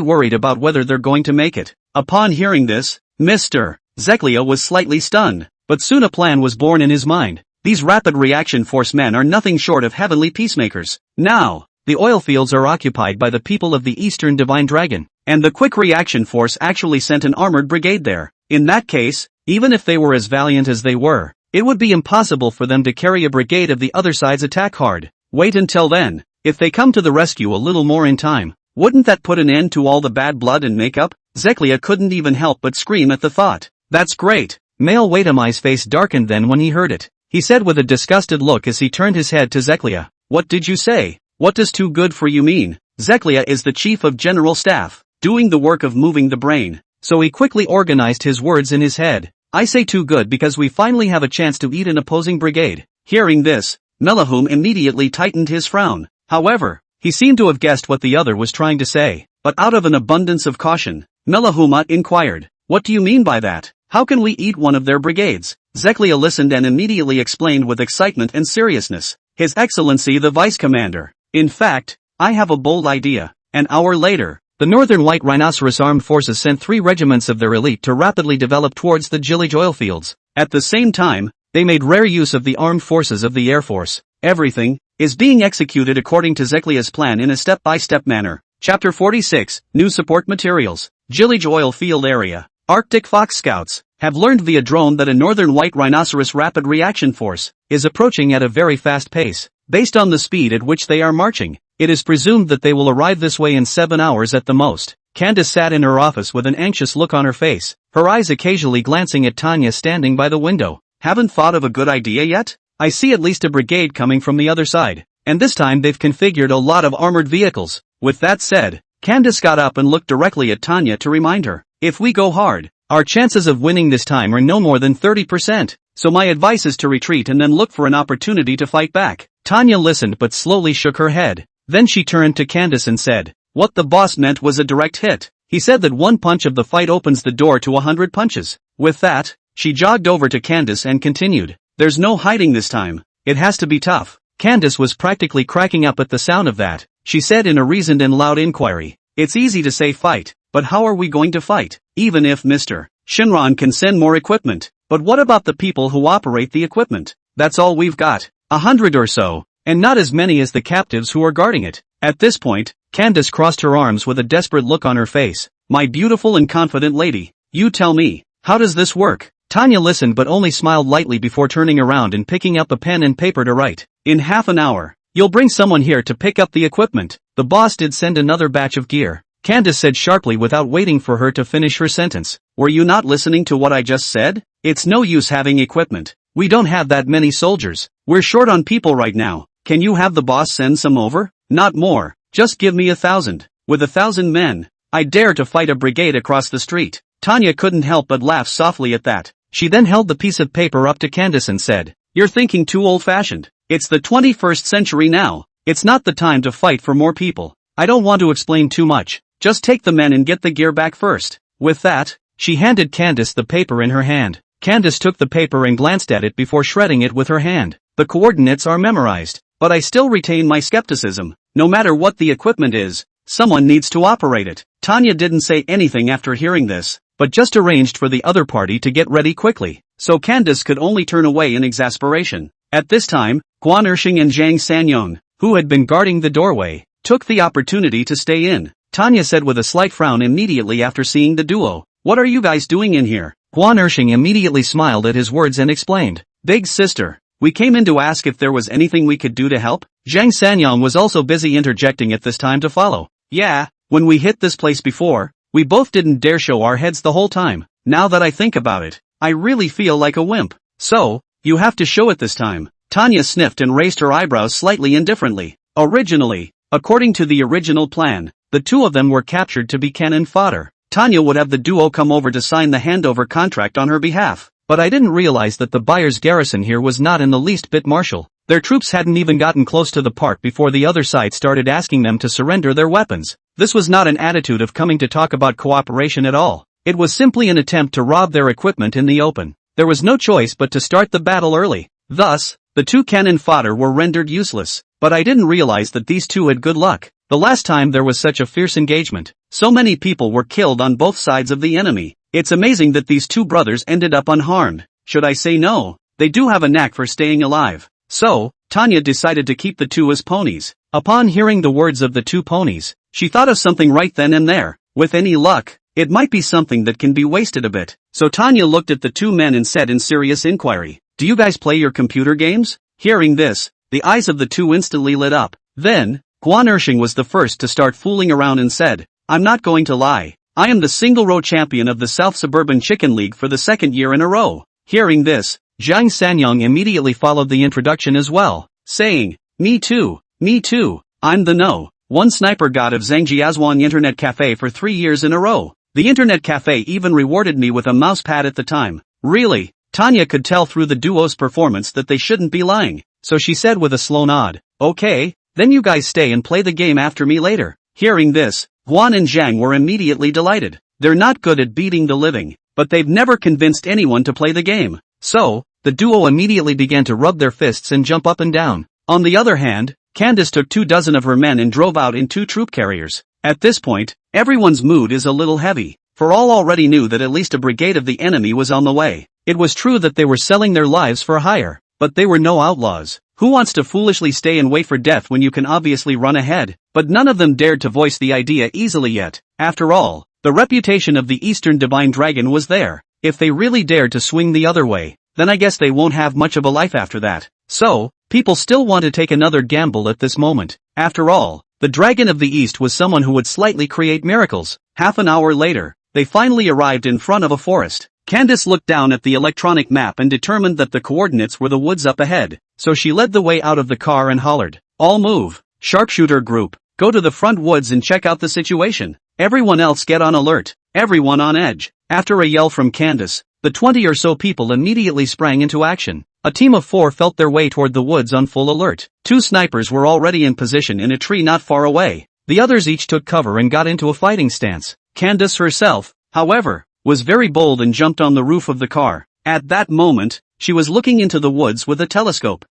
worried about whether they're going to make it. Upon hearing this, Mr. Zeklia was slightly stunned, but soon a plan was born in his mind. These Rapid Reaction Force men are nothing short of heavenly peacemakers. Now, the oil fields are occupied by the people of the Eastern Divine Dragon, and the Quick Reaction Force actually sent an armored brigade there. In that case, even if they were as valiant as they were, it would be impossible for them to carry a brigade of the other side's attack hard. Wait until then. If they come to the rescue a little more in time, wouldn't that put an end to all the bad blood and makeup? Zeklia couldn't even help but scream at the thought. That's great. Male Waitamai's face darkened then when he heard it. He said with a disgusted look as he turned his head to Zeklia. What did you say? What does too good for you mean? Zeklia is the chief of general staff, doing the work of moving the brain. So he quickly organized his words in his head. I say too good because we finally have a chance to eat an opposing brigade. Hearing this, Melahum immediately tightened his frown. However, he seemed to have guessed what the other was trying to say. But out of an abundance of caution, Melahuma inquired, what do you mean by that? How can we eat one of their brigades? Zeklia listened and immediately explained with excitement and seriousness. His Excellency the Vice Commander. In fact, I have a bold idea. An hour later, the Northern White Rhinoceros Armed Forces sent 3 regiments of their elite to rapidly develop towards the Jillage oil fields. At the same time, they made rare use of the armed forces of the Air Force. Everything is being executed according to Zeklia's plan in a step-by-step manner. Chapter 46, New Support Materials. Jillage Oil Field Area. Arctic Fox Scouts have learned via drone that a Northern White Rhinoceros Rapid Reaction Force is approaching at a very fast pace. Based on the speed at which they are marching, it is presumed that they will arrive this way in 7 hours at the most. Candace sat in her office with an anxious look on her face, her eyes occasionally glancing at Tanya standing by the window. Haven't thought of a good idea yet? I see at least a brigade coming from the other side, and this time they've configured a lot of armored vehicles. With that said, Candace got up and looked directly at Tanya to remind her, if we go hard, our chances of winning this time are no more than 30%, so my advice is to retreat and then look for an opportunity to fight back. Tanya listened but slowly shook her head. Then she turned to Candace and said, What the boss meant was a direct hit. He said that one punch of the fight opens the door to 100 punches. With that, she jogged over to Candace and continued. There's no hiding this time. It has to be tough. Candace was practically cracking up at the sound of that. She said in a reasoned and loud inquiry. It's easy to say fight, but how are we going to fight? Even if Mr. Shinran can send more equipment. But what about the people who operate the equipment? That's all we've got. 100 or so. And not as many as the captives who are guarding it. At this point, Candace crossed her arms with a desperate look on her face. My beautiful and confident lady, you tell me, how does this work? Tanya listened but only smiled lightly before turning around and picking up a pen and paper to write. In half an hour, you'll bring someone here to pick up the equipment. The boss did send another batch of gear. Candace said sharply without waiting for her to finish her sentence. Were you not listening to what I just said? It's no use having equipment. We don't have that many soldiers. We're short on people right now. Can you have the boss send some over? Not more. Just give me 1,000. With 1,000 men, I dare to fight a brigade across the street. Tanya couldn't help but laugh softly at that. She then held the piece of paper up to Candace and said, You're thinking too old-fashioned. It's the 21st century now. It's not the time to fight for more people. I don't want to explain too much. Just take the men and get the gear back first. With that, she handed Candace the paper in her hand. Candace took the paper and glanced at it before shredding it with her hand. The coordinates are memorized, but I still retain my skepticism. No matter what the equipment is, someone needs to operate it. Tanya didn't say anything after hearing this, but just arranged for the other party to get ready quickly, so Candace could only turn away in exasperation. At this time, Guan Ershing and Zhang Sanyong, who had been guarding the doorway, took the opportunity to stay in. Tanya said with a slight frown immediately after seeing the duo, What are you guys doing in here? Guan Ershing immediately smiled at his words and explained, Big sister, we came in to ask if there was anything we could do to help. Zhang Sanyong was also busy interjecting at this time to follow. Yeah, when we hit this place before, we both didn't dare show our heads the whole time. Now that I think about it, I really feel like a wimp. So, you have to show it this time. Tanya sniffed and raised her eyebrows slightly indifferently. Originally, according to the original plan, the two of them were captured to be cannon fodder. Tanya would have the duo come over to sign the handover contract on her behalf. But I didn't realize that the buyer's garrison here was not in the least bit martial. Their troops hadn't even gotten close to the part before the other side started asking them to surrender their weapons. This was not an attitude of coming to talk about cooperation at all. It was simply an attempt to rob their equipment in the open. There was no choice but to start the battle early. Thus, the two cannon fodder were rendered useless. But I didn't realize that these two had good luck. The last time there was such a fierce engagement, so many people were killed on both sides of the enemy. It's amazing that these two brothers ended up unharmed. Should I say no? They do have a knack for staying alive. So, Tanya decided to keep the two as ponies. Upon hearing the words of the two ponies, she thought of something right then and there. With any luck, it might be something that can be wasted a bit. So Tanya looked at the two men and said in serious inquiry, Do you guys play your computer games? Hearing this, the eyes of the two instantly lit up. Then, Guan Ershing was the first to start fooling around and said, I'm not going to lie. I am the single-row champion of the South Suburban Chicken League for the second year in a row. Hearing this, Zhang Sanyong immediately followed the introduction as well, saying, Me too, I'm the one sniper god of Zhangjiazhuang Internet Cafe for 3 years in a row. The Internet Cafe even rewarded me with a mouse pad at the time. Really? Tanya could tell through the duo's performance that they shouldn't be lying, so she said with a slow nod, Okay, then you guys stay and play the game after me later. Hearing this, Guan and Zhang were immediately delighted. They're not good at beating the living, but they've never convinced anyone to play the game. So, the duo immediately began to rub their fists and jump up and down. On the other hand, Candace took 24 of her men and drove out in 2 troop carriers. At this point, everyone's mood is a little heavy, for all already knew that at least a brigade of the enemy was on the way. It was true that they were selling their lives for hire, but they were no outlaws. Who wants to foolishly stay and wait for death when you can obviously run ahead? But none of them dared to voice the idea easily yet. After all, the reputation of the Eastern Divine Dragon was there. If they really dared to swing the other way, then I guess they won't have much of a life after that. So, people still want to take another gamble at this moment. After all, the Dragon of the East was someone who would slightly create miracles. Half an hour later, they finally arrived in front of a forest. Candace looked down at the electronic map and determined that the coordinates were the woods up ahead, so she led the way out of the car and hollered, All move, sharpshooter group, go to the front woods and check out the situation. Everyone else get on alert, everyone on edge. After a yell from Candace, the 20 or so people immediately sprang into action. A team of 4 felt their way toward the woods on full alert. 2 snipers were already in position in a tree not far away. The others each took cover and got into a fighting stance. Candace herself, however, was very bold and jumped on the roof of the car. At that moment, she was looking into the woods with a telescope.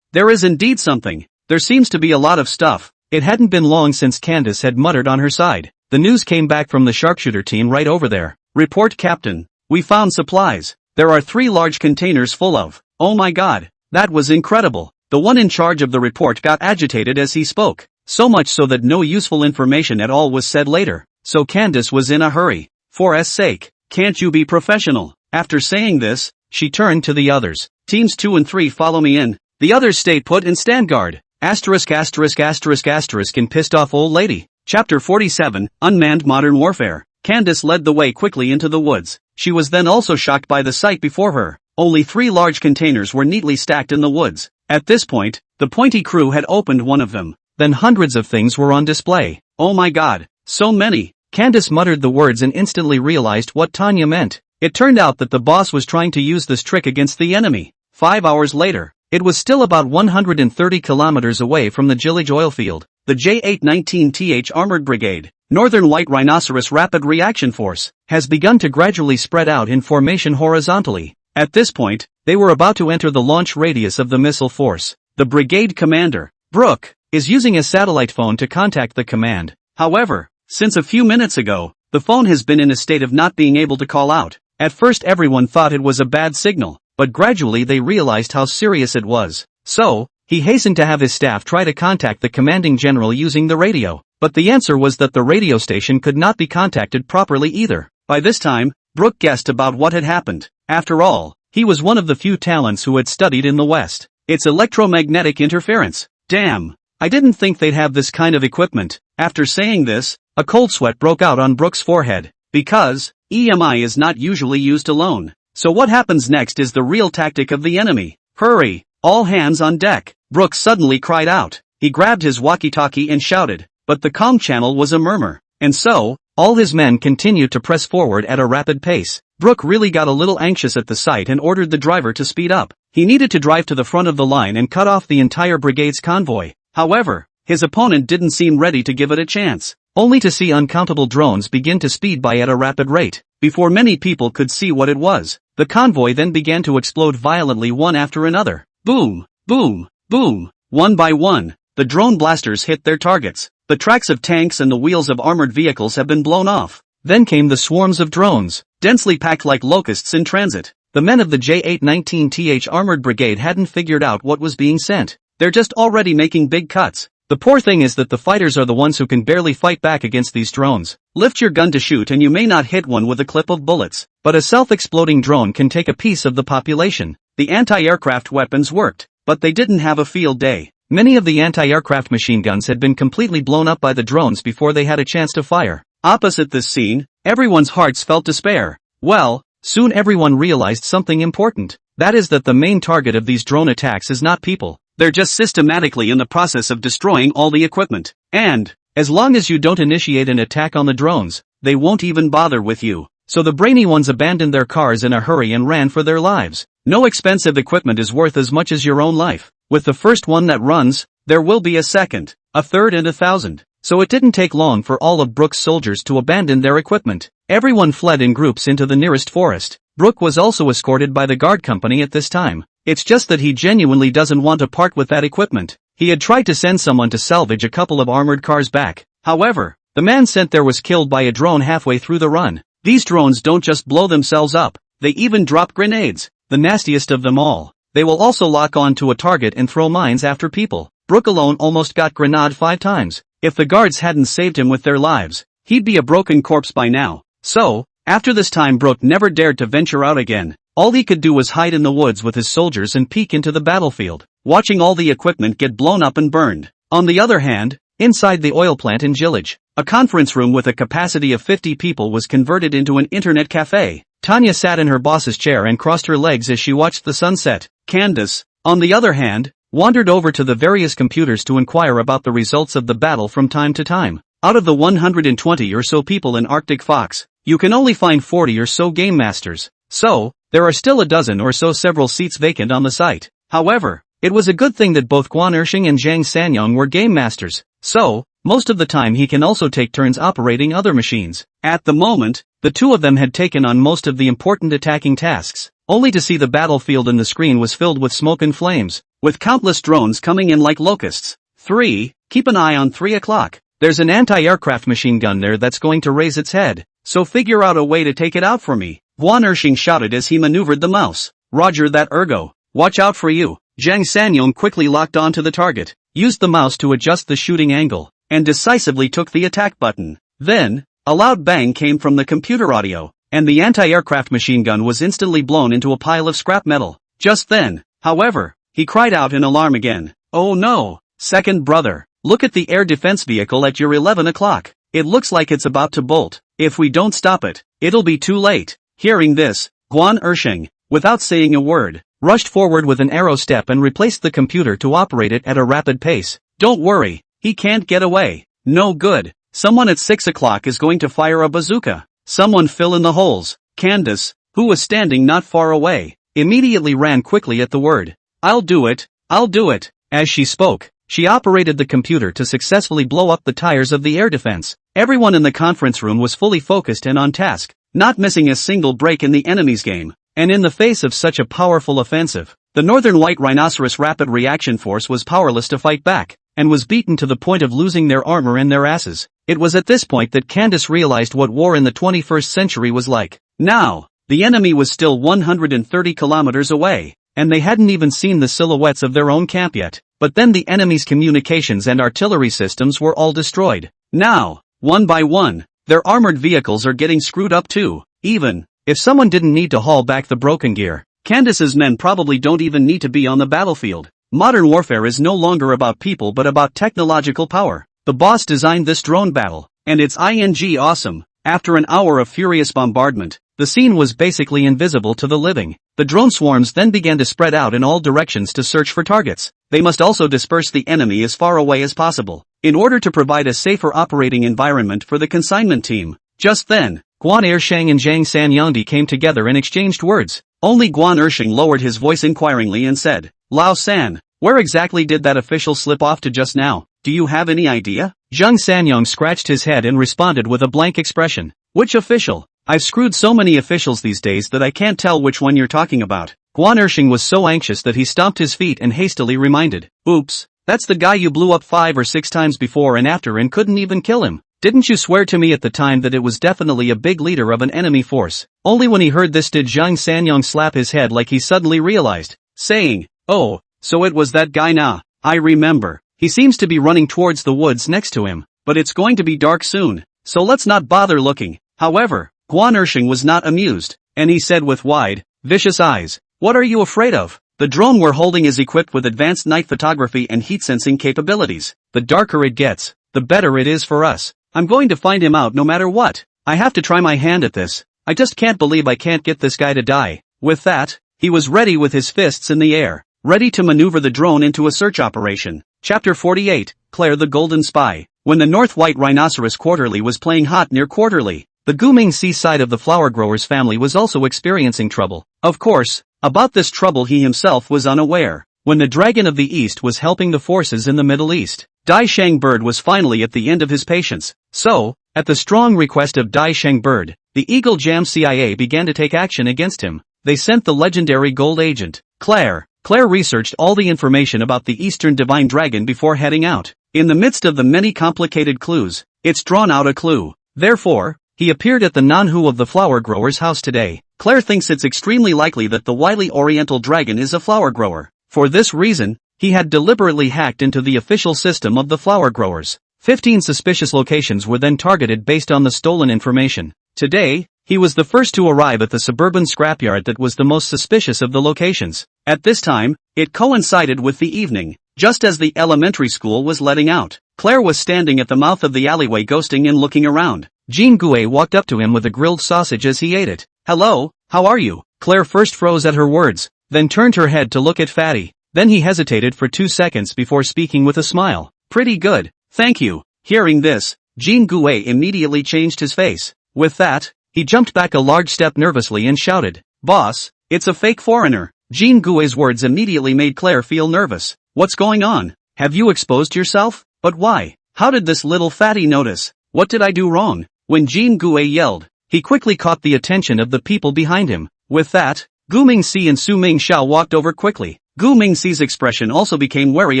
There is indeed something. There seems to be a lot of stuff. It hadn't been long since Candace had muttered on her side. The news came back from the sharpshooter team right over there. Report, Captain. We found supplies. There are 3 large containers full of. Oh my god. That was incredible. The one in charge of the report got agitated as he spoke. So much so that no useful information at all was said later. So Candace was in a hurry. For S sake, can't you be professional? After saying this, she turned to the others. Teams 2 and 3 follow me in. The others stay put and stand guard. Asterisk asterisk asterisk asterisk and pissed off old lady. Chapter 47, Unmanned Modern Warfare. Candace led the way quickly into the woods. She was then also shocked by the sight before her. Only 3 large containers were neatly stacked in the woods. At this point, the pointy crew had opened one of them. Then hundreds of things were on display. Oh my god, so many. Candace muttered the words and instantly realized what Tanya meant. It turned out that the boss was trying to use this trick against the enemy. 5 hours later, it was still about 130 kilometers away from the Gillage oil field. The J819th Armored Brigade, Northern White Rhinoceros Rapid Reaction Force, has begun to gradually spread out in formation horizontally. At this point, they were about to enter the launch radius of the missile force. The brigade commander, Brooke, is using a satellite phone to contact the command. However, since a few minutes ago, the phone has been in a state of not being able to call out. At first everyone thought it was a bad signal, but gradually they realized how serious it was. So, he hastened to have his staff try to contact the commanding general using the radio. But the answer was that the radio station could not be contacted properly either. By this time, Brooke guessed about what had happened. After all, he was one of the few talents who had studied in the West. It's electromagnetic interference. Damn. I didn't think they'd have this kind of equipment. After saying this, a cold sweat broke out on Brooke's forehead. Because, EMI is not usually used alone. So what happens next is the real tactic of the enemy. Hurry! All hands on deck! Brooke suddenly cried out. He grabbed his walkie-talkie and shouted. But the comm channel was a murmur. And so, all his men continued to press forward at a rapid pace. Brooke really got a little anxious at the sight and ordered the driver to speed up. He needed to drive to the front of the line and cut off the entire brigade's convoy. However, his opponent didn't seem ready to give it a chance. Only to see uncountable drones begin to speed by at a rapid rate. Before many people could see what it was, the convoy then began to explode violently one after another. Boom, boom, boom. One by one, the drone blasters hit their targets. The tracks of tanks and the wheels of armored vehicles have been blown off. Then came the swarms of drones, densely packed like locusts in transit. The men of the J819th Armored Brigade hadn't figured out what was being sent. They're just already making big cuts. The poor thing is that the fighters are the ones who can barely fight back against these drones. Lift your gun to shoot and you may not hit one with a clip of bullets, but a self-exploding drone can take a piece of the population. The anti-aircraft weapons worked, but they didn't have a field day. Many of the anti-aircraft machine guns had been completely blown up by the drones before they had a chance to fire. Opposite this scene, everyone's hearts felt despair. Well, soon everyone realized something important. That is that the main target of these drone attacks is not people. They're just systematically in the process of destroying all the equipment. And, as long as you don't initiate an attack on the drones, they won't even bother with you. So the brainy ones abandoned their cars in a hurry and ran for their lives. No expensive equipment is worth as much as your own life. With the first one that runs, there will be a second, a third and 1,000. So it didn't take long for all of Brooke's soldiers to abandon their equipment. Everyone fled in groups into the nearest forest. Brooke was also escorted by the guard company at this time. It's just that he genuinely doesn't want to part with that equipment. He had tried to send someone to salvage a couple of armored cars back. However, the man sent there was killed by a drone halfway through the run. These drones don't just blow themselves up, they even drop grenades, the nastiest of them all. They will also lock on to a target and throw mines after people. Brooke alone almost got grenaded 5 times. If the guards hadn't saved him with their lives, he'd be a broken corpse by now. So, after this time Brooke never dared to venture out again. All he could do was hide in the woods with his soldiers and peek into the battlefield, watching all the equipment get blown up and burned. On the other hand, inside the oil plant in Gillage, a conference room with a capacity of 50 people was converted into an internet cafe. Tanya sat in her boss's chair and crossed her legs as she watched the sunset. Candace, on the other hand, wandered over to the various computers to inquire about the results of the battle from time to time. Out of the 120 or so people in Arctic Fox, you can only find 40 or so game masters. So, there are still a dozen or so several seats vacant on the site. However, it was a good thing that both Guan Ershing and Zhang Sanyong were game masters. So, Most of the time he can also take turns operating other machines. At the moment, the two of them had taken on most of the important attacking tasks, only to see the battlefield and the screen was filled with smoke and flames, with countless drones coming in like locusts. 3. Keep an eye on 3 o'clock. There's an anti-aircraft machine gun there that's going to raise its head, so figure out a way to take it out for me. Guan Ershing shouted as he maneuvered the mouse. Roger that, Ergo. Watch out for you. Zhang Sanyong quickly locked onto the target, used the mouse to adjust the shooting angle, and decisively took the attack button. Then, a loud bang came from the computer audio, and the anti-aircraft machine gun was instantly blown into a pile of scrap metal. Just then, however, he cried out in alarm again. Oh no! Second brother, look at the air defense vehicle at your 11 o'clock. It looks like it's about to bolt. If we don't stop it, it'll be too late. Hearing this, Guan Ershing, without saying a word, rushed forward with an arrow step and replaced the computer to operate it at a rapid pace. Don't worry, he can't get away. No good. Someone at 6 o'clock is going to fire a bazooka. Someone fill in the holes. Candace, who was standing not far away, immediately ran quickly at the word. I'll do it. I'll do it. As she spoke, she operated the computer to successfully blow up the tires of the air defense. Everyone in the conference room was fully focused and on task, not missing a single break in the enemy's game. And in the face of such a powerful offensive, the Northern White Rhinoceros Rapid Reaction Force was powerless to fight back, and was beaten to the point of losing their armor and their asses. It was at this point that Candace realized what war in the 21st century was like. Now, the enemy was still 130 kilometers away, and they hadn't even seen the silhouettes of their own camp yet. But then the enemy's communications and artillery systems were all destroyed. Now, one by one, their armored vehicles are getting screwed up too. Even if someone didn't need to haul back the broken gear, Candace's men probably don't even need to be on the battlefield. Modern warfare is no longer about people but about technological power. The boss designed this drone battle, and it's awesome. After an hour of furious bombardment, the scene was basically invisible to the living. The drone swarms then began to spread out in all directions to search for targets. They must also disperse the enemy as far away as possible, in order to provide a safer operating environment for the consignment team. Just then, Guan Ershing and Zhang Sanyong came together and exchanged words. Only Guan Ershing lowered his voice inquiringly and said, Lao San, where exactly did that official slip off to just now? Do you have any idea? Zhang Sanyong scratched his head and responded with a blank expression. Which official? I've screwed so many officials these days that I can't tell which one you're talking about. Guan Ershing was so anxious that he stomped his feet and hastily reminded. Oops, that's the guy you blew up 5 or 6 times before and after and couldn't even kill him. Didn't you swear to me at the time that it was definitely a big leader of an enemy force? Only when he heard this did Zhang Sanyong slap his head like he suddenly realized, saying, oh, so it was that guy now. I remember. He seems to be running towards the woods next to him, but it's going to be dark soon, so let's not bother looking. However, Guan Ershing was not amused, and he said with wide, vicious eyes, what are you afraid of? The drone we're holding is equipped with advanced night photography and heat sensing capabilities. The darker it gets, the better it is for us. I'm going to find him out no matter what. I have to try my hand at this. I just can't believe I can't get this guy to die. With that, he was ready with his fists in the air, ready to maneuver the drone into a search operation. Chapter 48, Claire the Golden Spy. When the North White Rhinoceros Quarterly was playing hot near Quarterly, the Guming seaside of the flower grower's family was also experiencing trouble. Of course, about this trouble he himself was unaware. When the Dragon of the East was helping the forces in the Middle East, Dai Sheng Bird was finally at the end of his patience. So, at the strong request of Dai Sheng Bird, the Eagle Jam CIA began to take action against him. They sent the legendary gold agent, Claire. Claire researched all the information about the Eastern Divine Dragon before heading out. In the midst of the many complicated clues, it's drawn out a clue. Therefore, he appeared at the Manhwa of the flower grower's house today. Claire thinks it's extremely likely that the wily Oriental Dragon is a flower grower. For this reason, he had deliberately hacked into the official system of the flower growers. 15 suspicious locations were then targeted based on the stolen information. Today, he was the first to arrive at the suburban scrapyard that was the most suspicious of the locations. At this time, it coincided with the evening. Just as the elementary school was letting out, Claire was standing at the mouth of the alleyway ghosting and looking around. Jean Gouet walked up to him with a grilled sausage as he ate it. Hello, how are you? Claire first froze at her words, then turned her head to look at Fatty. Then he hesitated for 2 seconds before speaking with a smile. Pretty good, thank you. Hearing this, Jean Gouet immediately changed his face. With that, he jumped back a large step nervously and shouted, Boss, it's a fake foreigner. Jean Gouet's words immediately made Claire feel nervous. What's going on? Have you exposed yourself? But why? How did this little fatty notice? What did I do wrong? When Jin Gue yelled, he quickly caught the attention of the people behind him. With that, Gu Mingxi and Su Mingxiao walked over quickly. Gu Mingxi's expression also became wary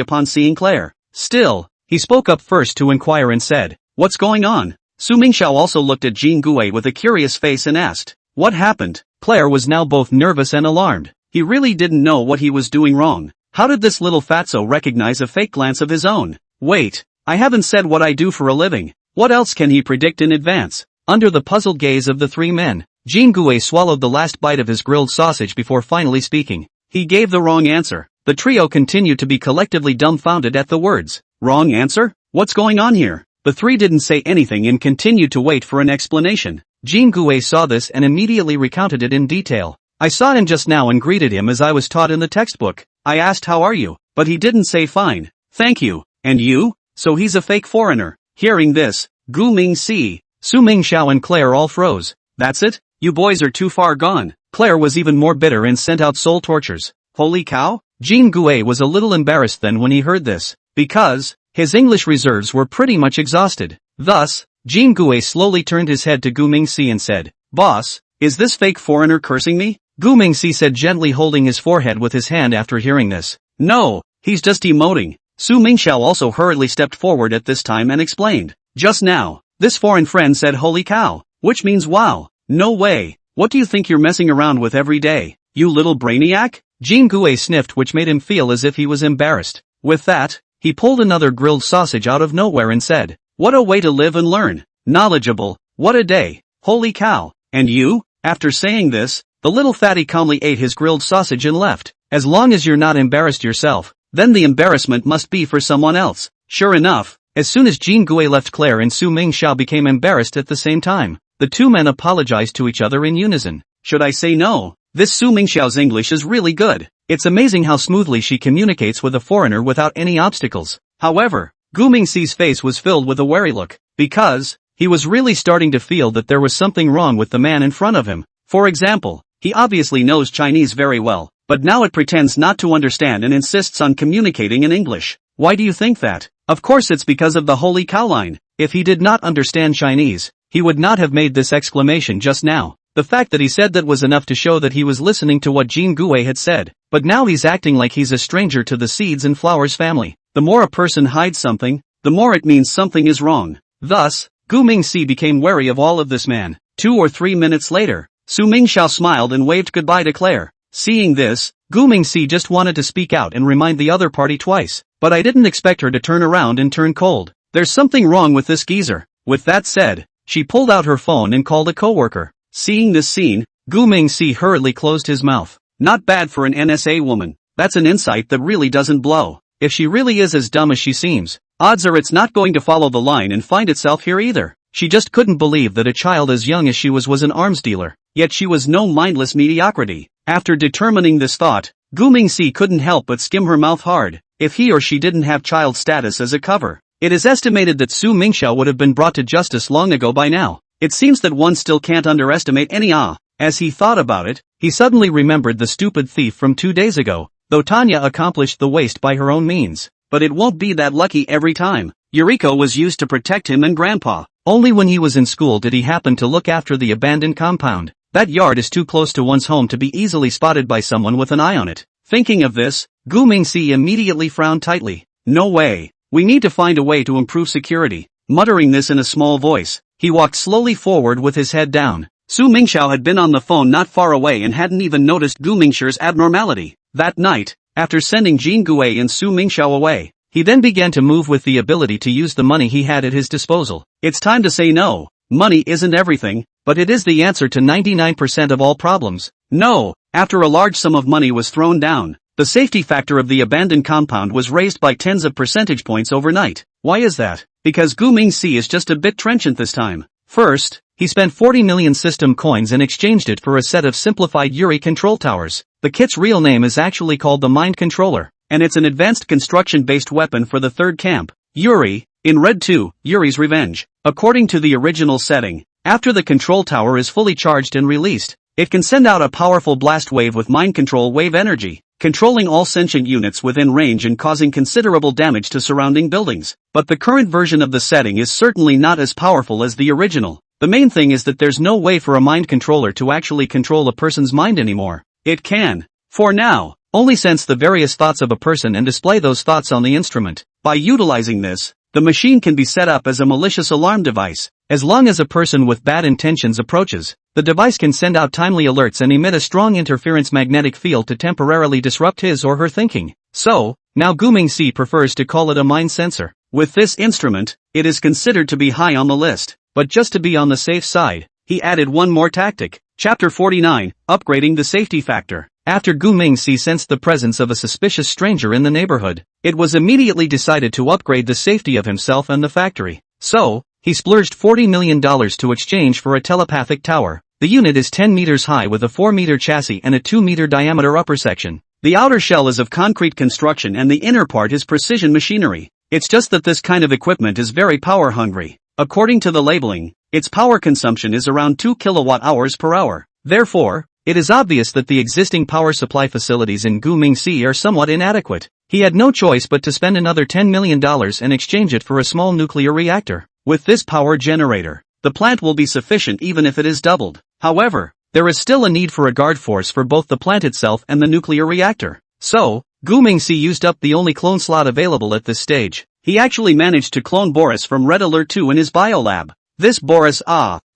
upon seeing Claire. Still, he spoke up first to inquire and said, "What's going on?" Su Mingxiao also looked at Jin Gue with a curious face and asked, "What happened?" Claire was now both nervous and alarmed. He really didn't know what he was doing wrong. How did this little fatso recognize a fake glance of his own? Wait, I haven't said what I do for a living. What else can he predict in advance? Under the puzzled gaze of the three men, Jin Gue swallowed the last bite of his grilled sausage before finally speaking. He gave the wrong answer. The trio continued to be collectively dumbfounded at the words. Wrong answer? What's going on here? The three didn't say anything and continued to wait for an explanation. Jin Gue saw this and immediately recounted it in detail. I saw him just now and greeted him as I was taught in the textbook. I asked how are you, but he didn't say fine. Thank you. And you? So he's a fake foreigner. Hearing this, Gu Mingxi, Su Mingxiao and Claire all froze. That's it? You boys are too far gone. Claire was even more bitter and sent out soul tortures. Holy cow? Jin Gue was a little embarrassed then when he heard this, because his English reserves were pretty much exhausted. Thus, Jin Gue slowly turned his head to Gu Mingxi and said, "Boss, is this fake foreigner cursing me?" Gu Mingxi said, gently holding his forehead with his hand after hearing this. "No, he's just emoting." Su Mingxiao also hurriedly stepped forward at this time and explained. "Just now, this foreign friend said holy cow, which means wow. No way. What do you think you're messing around with every day, you little brainiac?" Jin Gue sniffed, which made him feel as if he was embarrassed. With that, he pulled another grilled sausage out of nowhere and said, "What a way to live and learn. Knowledgeable. What a day. Holy cow. And you?" After saying this, the little fatty calmly ate his grilled sausage and left. As long as you're not embarrassed yourself, then the embarrassment must be for someone else. Sure enough, as soon as Jin Gue left, Claire and Su Mingxiao became embarrassed at the same time. The two men apologized to each other in unison. Should I say no? This Su Mingxiao's English is really good. It's amazing how smoothly she communicates with a foreigner without any obstacles. However, Gu Mingxi's face was filled with a wary look, because he was really starting to feel that there was something wrong with the man in front of him. For example, he obviously knows Chinese very well, but now it pretends not to understand and insists on communicating in English. Why do you think that? Of course it's because of the holy cow line. If he did not understand Chinese, he would not have made this exclamation just now. The fact that he said that was enough to show that he was listening to what Jin Gue had said. But now he's acting like he's a stranger to the seeds and flowers family. The more a person hides something, the more it means something is wrong. Thus, Gu Mingxi became wary of all of this man. 2 or 3 minutes later, Su Mingxiao smiled and waved goodbye to Claire. Seeing this, Gu Mingxi just wanted to speak out and remind the other party twice. But I didn't expect her to turn around and turn cold. There's something wrong with this geezer. With that said, she pulled out her phone and called a coworker. Seeing this scene, Gu Mingxi hurriedly closed his mouth. Not bad for an NSA woman. That's an insight that really doesn't blow. If she really is as dumb as she seems, odds are it's not going to follow the line and find itself here either. She just couldn't believe that a child as young as she was an arms dealer. Yet she was no mindless mediocrity. After determining this thought, Gu Mingxi couldn't help but skim her mouth hard. If he or she didn't have child status as a cover, it is estimated that Su Mingxiao would have been brought to justice long ago by now. It seems that one still can't underestimate any As he thought about it, he suddenly remembered the stupid thief from 2 days ago. Though Tanya accomplished the waste by her own means, but it won't be that lucky every time. Yuriko was used to protect him and Grandpa. Only when he was in school did he happen to look after the abandoned compound. That yard is too close to one's home to be easily spotted by someone with an eye on it. Thinking of this, Gu Mingxi immediately frowned tightly. No way. We need to find a way to improve security. Muttering this in a small voice, he walked slowly forward with his head down. Su Mingxiao had been on the phone not far away and hadn't even noticed Gu Mingxi's abnormality. That night, after sending Jin Gue and Su Mingxiao away, he then began to move with the ability to use the money he had at his disposal. It's time to say no. Money isn't everything, but it is the answer to 99% of all problems. No. After a large sum of money was thrown down, the safety factor of the abandoned compound was raised by tens of percentage points overnight. Why is that? Because Gu Mingxi is just a bit trenchant this time. First, he spent 40 million system coins and exchanged it for a set of simplified Yuri control towers. The kit's real name is actually called the Mind Controller, and it's an advanced construction-based weapon for the third camp, Yuri, in Red 2, Yuri's Revenge. According to the original setting, after the control tower is fully charged and released, it can send out a powerful blast wave with mind control wave energy. controlling all sentient units within range and causing considerable damage to surrounding buildings. But the current version of the setting is certainly not as powerful as the original. The main thing is that there's no way for a mind controller to actually control a person's mind anymore. It can, for now, only sense the various thoughts of a person and display those thoughts on the instrument. By utilizing this, the machine can be set up as a malicious alarm device. As long as a person with bad intentions approaches, the device can send out timely alerts and emit a strong interference magnetic field to temporarily disrupt his or her thinking. So, now Gu-Ming-Si prefers to call it a mind sensor. With this instrument, it is considered to be high on the list. But just to be on the safe side, he added one more tactic. Chapter 49, Upgrading the Safety Factor. After Gu-Ming-Si sensed the presence of a suspicious stranger in the neighborhood, it was immediately decided to upgrade the safety of himself and the factory. So, he splurged $40 million to exchange for a telepathic tower. The unit is 10 meters high with a 4-meter chassis and a 2-meter diameter upper section. The outer shell is of concrete construction and the inner part is precision machinery. It's just that this kind of equipment is very power hungry. According to the labeling, its power consumption is around 2 kilowatt-hours per hour. Therefore, it is obvious that the existing power supply facilities in Gu-Ming-Si are somewhat inadequate. He had no choice but to spend another $10 million and exchange it for a small nuclear reactor. With this power generator, the plant will be sufficient even if it is doubled. However, there is still a need for a guard force for both the plant itself and the nuclear reactor. So, Gu-Ming-Si used up the only clone slot available at this stage. He actually managed to clone Boris from Red Alert 2 in his biolab. This Boris,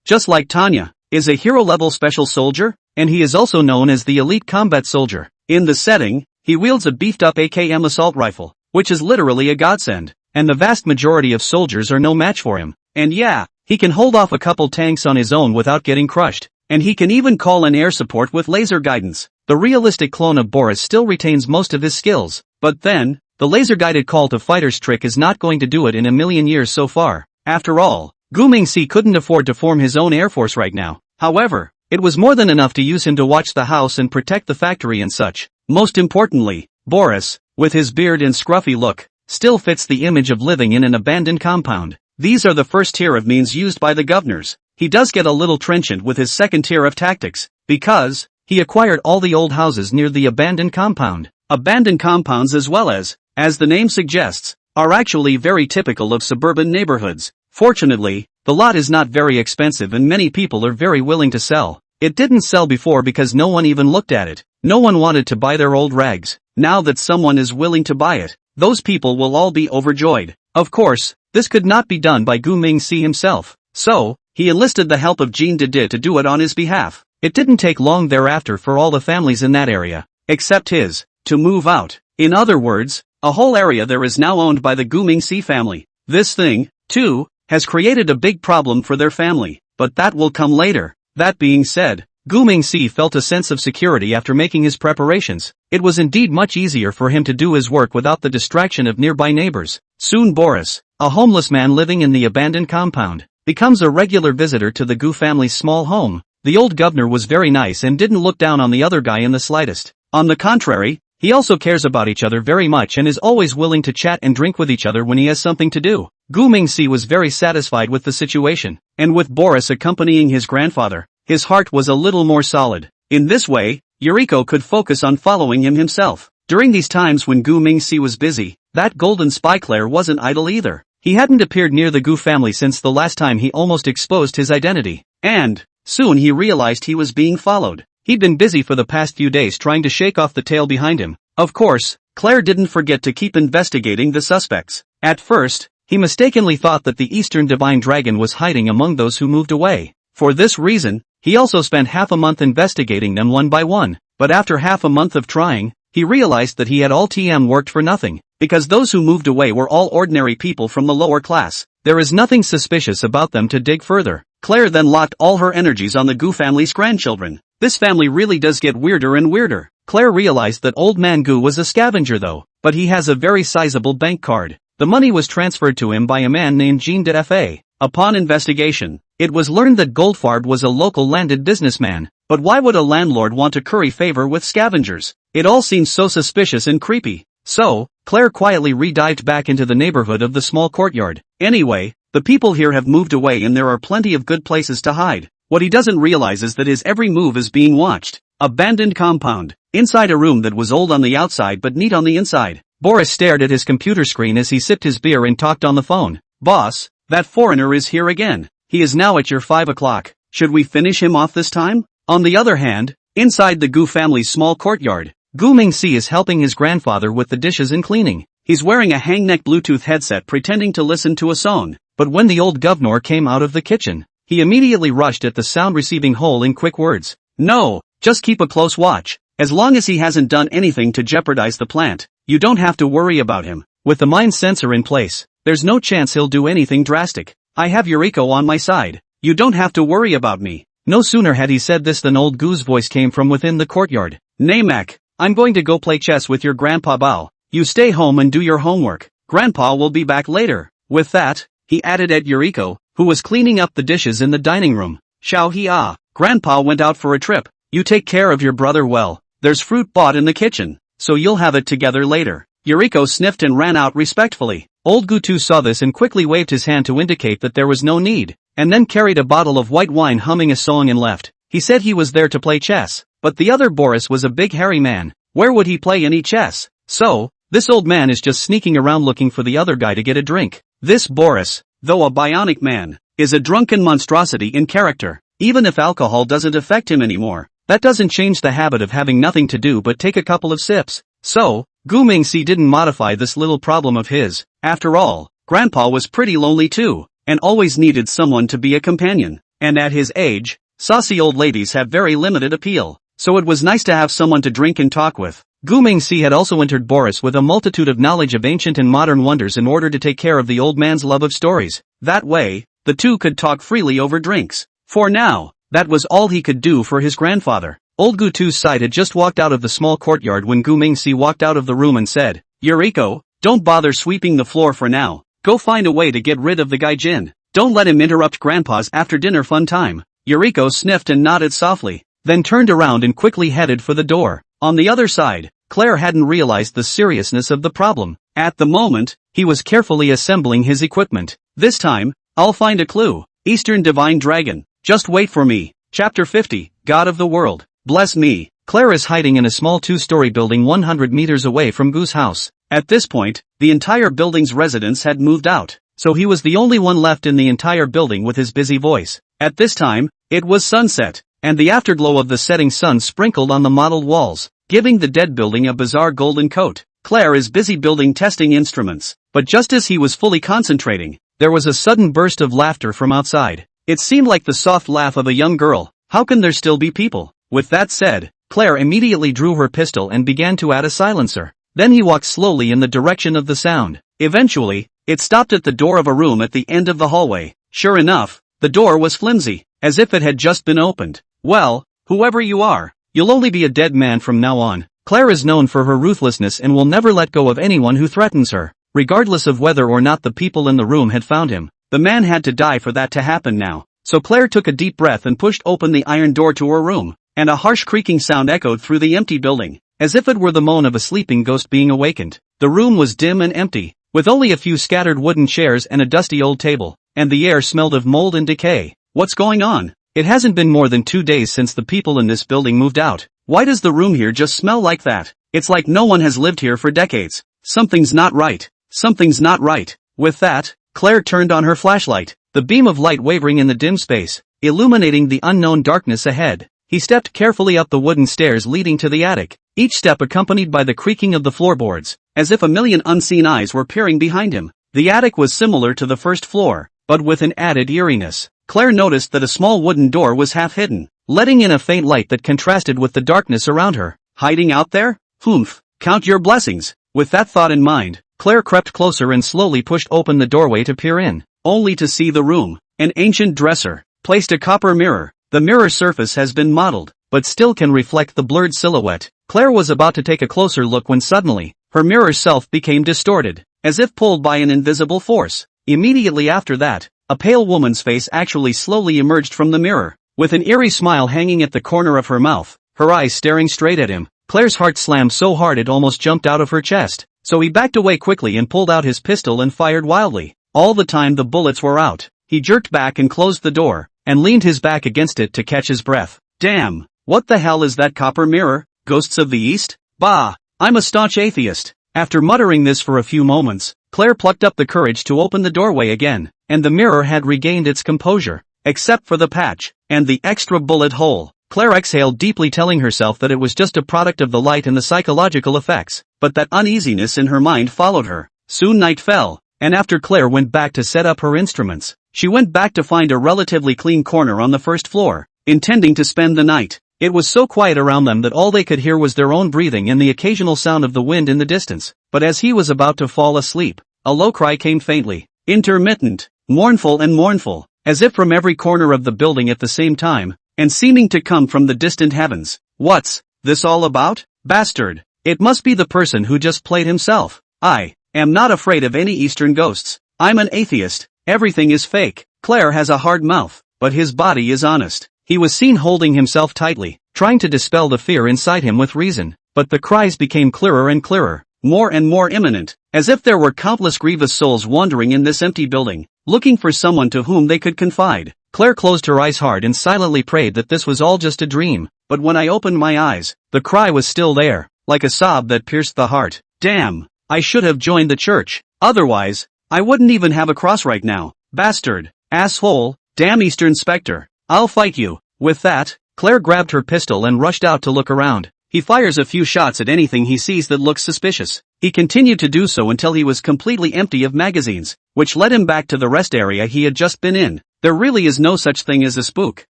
just like Tanya, is a hero-level special soldier, and he is also known as the elite combat soldier. In the setting, he wields a beefed-up AKM assault rifle, which is literally a godsend, and the vast majority of soldiers are no match for him. And yeah, he can hold off a couple tanks on his own without getting crushed, and he can even call in air support with laser guidance. The realistic clone of Boris still retains most of his skills, but then, the laser-guided call to fighters trick is not going to do it in a million years so far. After all, Gu-Ming-Si couldn't afford to form his own air force right now. However, it was more than enough to use him to watch the house and protect the factory and such. Most importantly, Boris, with his beard and scruffy look, still fits the image of living in an abandoned compound. These are the first tier of means used by the governors. He does get a little trenchant with his second tier of tactics, because he acquired all the old houses near the abandoned compound. Abandoned compounds, as well as the name suggests, are actually very typical of suburban neighborhoods. Fortunately, the lot is not very expensive and many people are very willing to sell. It didn't sell before because no one even looked at it. No one wanted to buy their old rags. Now that someone is willing to buy it, those people will all be overjoyed. Of course, this could not be done by Gu-Ming-Si himself. So, he enlisted the help of Jean Dede to do it on his behalf. It didn't take long thereafter for all the families in that area, except his, to move out. In other words, a whole area there is now owned by the Gu-Ming-Si family. This thing, too, has created a big problem for their family, but that will come later. That being said, Gu-Ming-Si felt a sense of security after making his preparations. It was indeed much easier for him to do his work without the distraction of nearby neighbors. Soon Boris, a homeless man living in the abandoned compound, becomes a regular visitor to the Gu family's small home. The old governor was very nice and didn't look down on the other guy in the slightest. On the contrary, he also cares about each other very much and is always willing to chat and drink with each other when he has something to do. Gu-Ming-Si was very satisfied with the situation, and with Boris accompanying his grandfather, his heart was a little more solid. In this way, Yuriko could focus on following him himself. During these times when Gu-Ming-Si was busy, that golden spy Claire wasn't idle either. He hadn't appeared near the Gu family since the last time he almost exposed his identity. And, soon he realized he was being followed. He'd been busy for the past few days trying to shake off the tail behind him. Of course, Claire didn't forget to keep investigating the suspects. At first, he mistakenly thought that the Eastern Divine Dragon was hiding among those who moved away. For this reason, he also spent half a month investigating them one by one. But after half a month of trying, he realized that he had all TM worked for nothing, because those who moved away were all ordinary people from the lower class. There is nothing suspicious about them to dig further. Claire then locked all her energies on the Gu family's grandchildren. This family really does get weirder and weirder. Claire realized that Old Man Gu was a scavenger though, but he has a very sizable bank card. The money was transferred to him by a man named Jean de Fa. Upon investigation, it was learned that Goldfarb was a local landed businessman. But why would a landlord want to curry favor with scavengers? It all seems so suspicious and creepy. So, Claire quietly re-dived back into the neighborhood of the small courtyard. Anyway, the people here have moved away and there are plenty of good places to hide. What he doesn't realize is that his every move is being watched. Abandoned compound. Inside a room that was old on the outside but neat on the inside. Boris stared at his computer screen as he sipped his beer and talked on the phone. Boss, that foreigner is here again. He is now at your 5 o'clock. Should we finish him off this time? On the other hand, inside the Gu family's small courtyard, Gu Mingxi is helping his grandfather with the dishes and cleaning. He's wearing a hang-neck Bluetooth headset pretending to listen to a song. But when the old governor came out of the kitchen, he immediately rushed at the sound receiving hole in quick words. No, just keep a close watch. As long as he hasn't done anything to jeopardize the plant, you don't have to worry about him. With the mine sensor in place, there's no chance he'll do anything drastic. I have Yuriko on my side. You don't have to worry about me. No sooner had he said this than old Gu's voice came from within the courtyard. Namek, I'm going to go play chess with your grandpa Bao. You stay home and do your homework. Grandpa will be back later. With that, he added at Yuriko, who was cleaning up the dishes in the dining room. Xiao Hia, Grandpa went out for a trip. You take care of your brother well. There's fruit bought in the kitchen, so you'll have it together later. Yuriko sniffed and ran out respectfully. Old Gutu saw this and quickly waved his hand to indicate that there was no need, and then carried a bottle of white wine humming a song and left. He said he was there to play chess, but the other Boris was a big hairy man. Where would he play any chess? So, this old man is just sneaking around looking for the other guy to get a drink. This Boris, though a bionic man, is a drunken monstrosity in character. Even if alcohol doesn't affect him anymore, that doesn't change the habit of having nothing to do but take a couple of sips. So, Gu Mingxi didn't modify this little problem of his. After all, Grandpa was pretty lonely too, and always needed someone to be a companion. And at his age, saucy old ladies have very limited appeal, so it was nice to have someone to drink and talk with. Gu Mingxi had also entered Boris with a multitude of knowledge of ancient and modern wonders in order to take care of the old man's love of stories. That way, the two could talk freely over drinks. For now, that was all he could do for his grandfather. Old Gutu's side had just walked out of the small courtyard when Gu Mingxi walked out of the room and said, Yuriko, don't bother sweeping the floor for now. Go find a way to get rid of the gaijin. Don't let him interrupt Grandpa's after-dinner fun time. Yuriko sniffed and nodded softly, then turned around and quickly headed for the door. On the other side, Claire hadn't realized the seriousness of the problem. At the moment, he was carefully assembling his equipment. This time, I'll find a clue. Eastern Divine Dragon. Just wait for me. Chapter 50, God of the World. Bless me. Claire is hiding in a small two-story building 100 meters away from Gu's house. At this point, the entire building's residents had moved out, so he was the only one left in the entire building with his busy voice. At this time, it was sunset, and the afterglow of the setting sun sprinkled on the mottled walls, giving the dead building a bizarre golden coat. Claire is busy building testing instruments, but just as he was fully concentrating, there was a sudden burst of laughter from outside. It seemed like the soft laugh of a young girl. How can there still be people? With that said, Claire immediately drew her pistol and began to add a silencer. Then he walked slowly in the direction of the sound. Eventually, it stopped at the door of a room at the end of the hallway. Sure enough, the door was flimsy, as if it had just been opened. Well, whoever you are, you'll only be a dead man from now on. Claire is known for her ruthlessness and will never let go of anyone who threatens her, regardless of whether or not the people in the room had found him. The man had to die for that to happen now. So Claire took a deep breath and pushed open the iron door to her room, and a harsh creaking sound echoed through the empty building, as if it were the moan of a sleeping ghost being awakened. The room was dim and empty, with only a few scattered wooden chairs and a dusty old table, and the air smelled of mold and decay. What's going on? It hasn't been more than 2 days since the people in this building moved out. Why does the room here just smell like that? It's like no one has lived here for decades. Something's not right. Something's not right. With that, Claire turned on her flashlight, the beam of light wavering in the dim space, illuminating the unknown darkness ahead. He stepped carefully up the wooden stairs leading to the attic, each step accompanied by the creaking of the floorboards, as if a million unseen eyes were peering behind him. The attic was similar to the first floor, but with an added eeriness. Claire noticed that a small wooden door was half hidden, letting in a faint light that contrasted with the darkness around her. Hiding out there? Humph, count your blessings. With that thought in mind, Claire crept closer and slowly pushed open the doorway to peer in, only to see the room. An ancient dresser placed a copper mirror. The mirror surface has been modeled, but still can reflect the blurred silhouette. Claire was about to take a closer look when suddenly, her mirror self became distorted, as if pulled by an invisible force. Immediately after that, a pale woman's face actually slowly emerged from the mirror, with an eerie smile hanging at the corner of her mouth, her eyes staring straight at him. Claire's heart slammed so hard it almost jumped out of her chest, so he backed away quickly and pulled out his pistol and fired wildly. All the time the bullets were out, he jerked back and closed the door, and leaned his back against it to catch his breath. Damn! What the hell is that copper mirror? Ghosts of the East? Bah! I'm a staunch atheist. After muttering this for a few moments, Claire plucked up the courage to open the doorway again, and the mirror had regained its composure, except for the patch, and the extra bullet hole. Claire exhaled deeply, telling herself that it was just a product of the light and the psychological effects, but that uneasiness in her mind followed her. Soon night fell, and after Claire went back to set up her instruments, she went back to find a relatively clean corner on the first floor, intending to spend the night. It was so quiet around them that all they could hear was their own breathing and the occasional sound of the wind in the distance. But as he was about to fall asleep, a low cry came faintly, intermittent, mournful, as if from every corner of the building at the same time, and seeming to come from the distant heavens. What's this all about? Bastard! It must be the person who just played himself. I am not afraid of any Eastern ghosts. I'm an atheist. Everything is fake. Claire has a hard mouth, but his body is honest. He was seen holding himself tightly, trying to dispel the fear inside him with reason, but the cries became clearer and clearer, more and more imminent, as if there were countless grievous souls wandering in this empty building, looking for someone to whom they could confide. Claire closed her eyes hard and silently prayed that this was all just a dream, but when I opened my eyes, the cry was still there, like a sob that pierced the heart. Damn! I should have joined the church. Otherwise, I wouldn't even have a cross right now. Bastard! Asshole! Damn Eastern Spectre! I'll fight you. With that, Claire grabbed her pistol and rushed out to look around. He fires a few shots at anything he sees that looks suspicious. He continued to do so until he was completely empty of magazines, which led him back to the rest area he had just been in. There really is no such thing as a spook.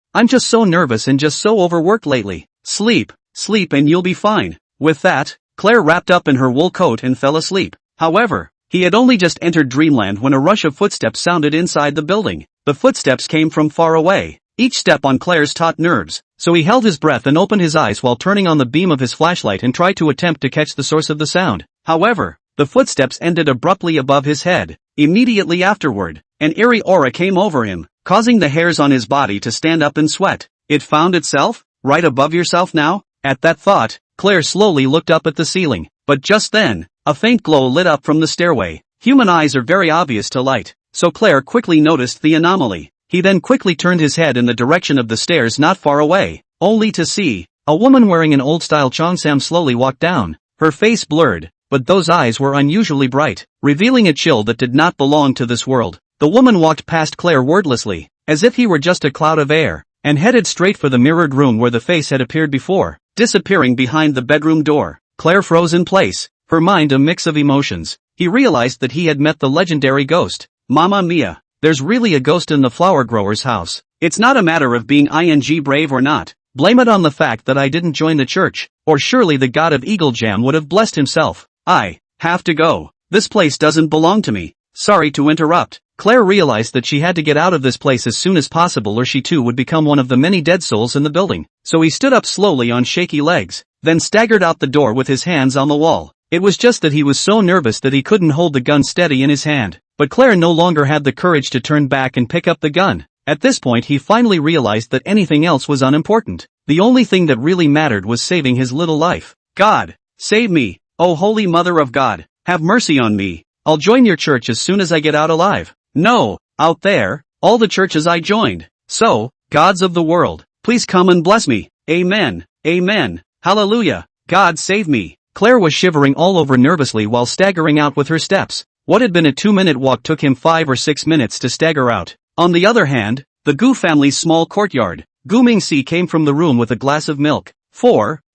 I'm just so nervous and just so overworked lately. Sleep and you'll be fine. With that, Claire wrapped up in her wool coat and fell asleep. However, he had only just entered dreamland when a rush of footsteps sounded inside the building. The footsteps came from far away, each step on Claire's taut nerves, so he held his breath and opened his eyes while turning on the beam of his flashlight and tried to attempt to catch the source of the sound. However, the footsteps ended abruptly above his head. Immediately afterward, an eerie aura came over him, causing the hairs on his body to stand up and sweat. It found itself? Right above yourself now? At that thought, Claire slowly looked up at the ceiling, but just then, a faint glow lit up from the stairway. Human eyes are very obvious to light, so Claire quickly noticed the anomaly. He then quickly turned his head in the direction of the stairs not far away, only to see a woman wearing an old-style cheongsam slowly walk down, her face blurred, but those eyes were unusually bright, revealing a chill that did not belong to this world. The woman walked past Claire wordlessly, as if he were just a cloud of air, and headed straight for the mirrored room where the face had appeared before, disappearing behind the bedroom door. Claire froze in place, her mind a mix of emotions. He realized that he had met the legendary ghost. Mamma mia! There's really a ghost in the flower grower's house. It's not a matter of being brave or not. Blame it on the fact that I didn't join the church, or surely the god of Eagle Jam would have blessed himself. I have to go. This place doesn't belong to me. Sorry to interrupt. Claire realized that she had to get out of this place as soon as possible or she too would become one of the many dead souls in the building. So he stood up slowly on shaky legs, then staggered out the door with his hands on the wall. It was just that he was so nervous that he couldn't hold the gun steady in his hand. But Claire no longer had the courage to turn back and pick up the gun. At this point he finally realized that anything else was unimportant. The only thing that really mattered was saving his little life. God, save me. Oh Holy Mother of God, have mercy on me. I'll join your church as soon as I get out alive. No, out there, all the churches I joined. So, gods of the world, please come and bless me. Amen, amen, hallelujah, God save me. Claire was shivering all over nervously while staggering out with her steps. What had been a 2-minute walk took him 5 or 6 minutes to stagger out. On the other hand, the Gu family's small courtyard. Gu Mingxi came from the room with a glass of milk.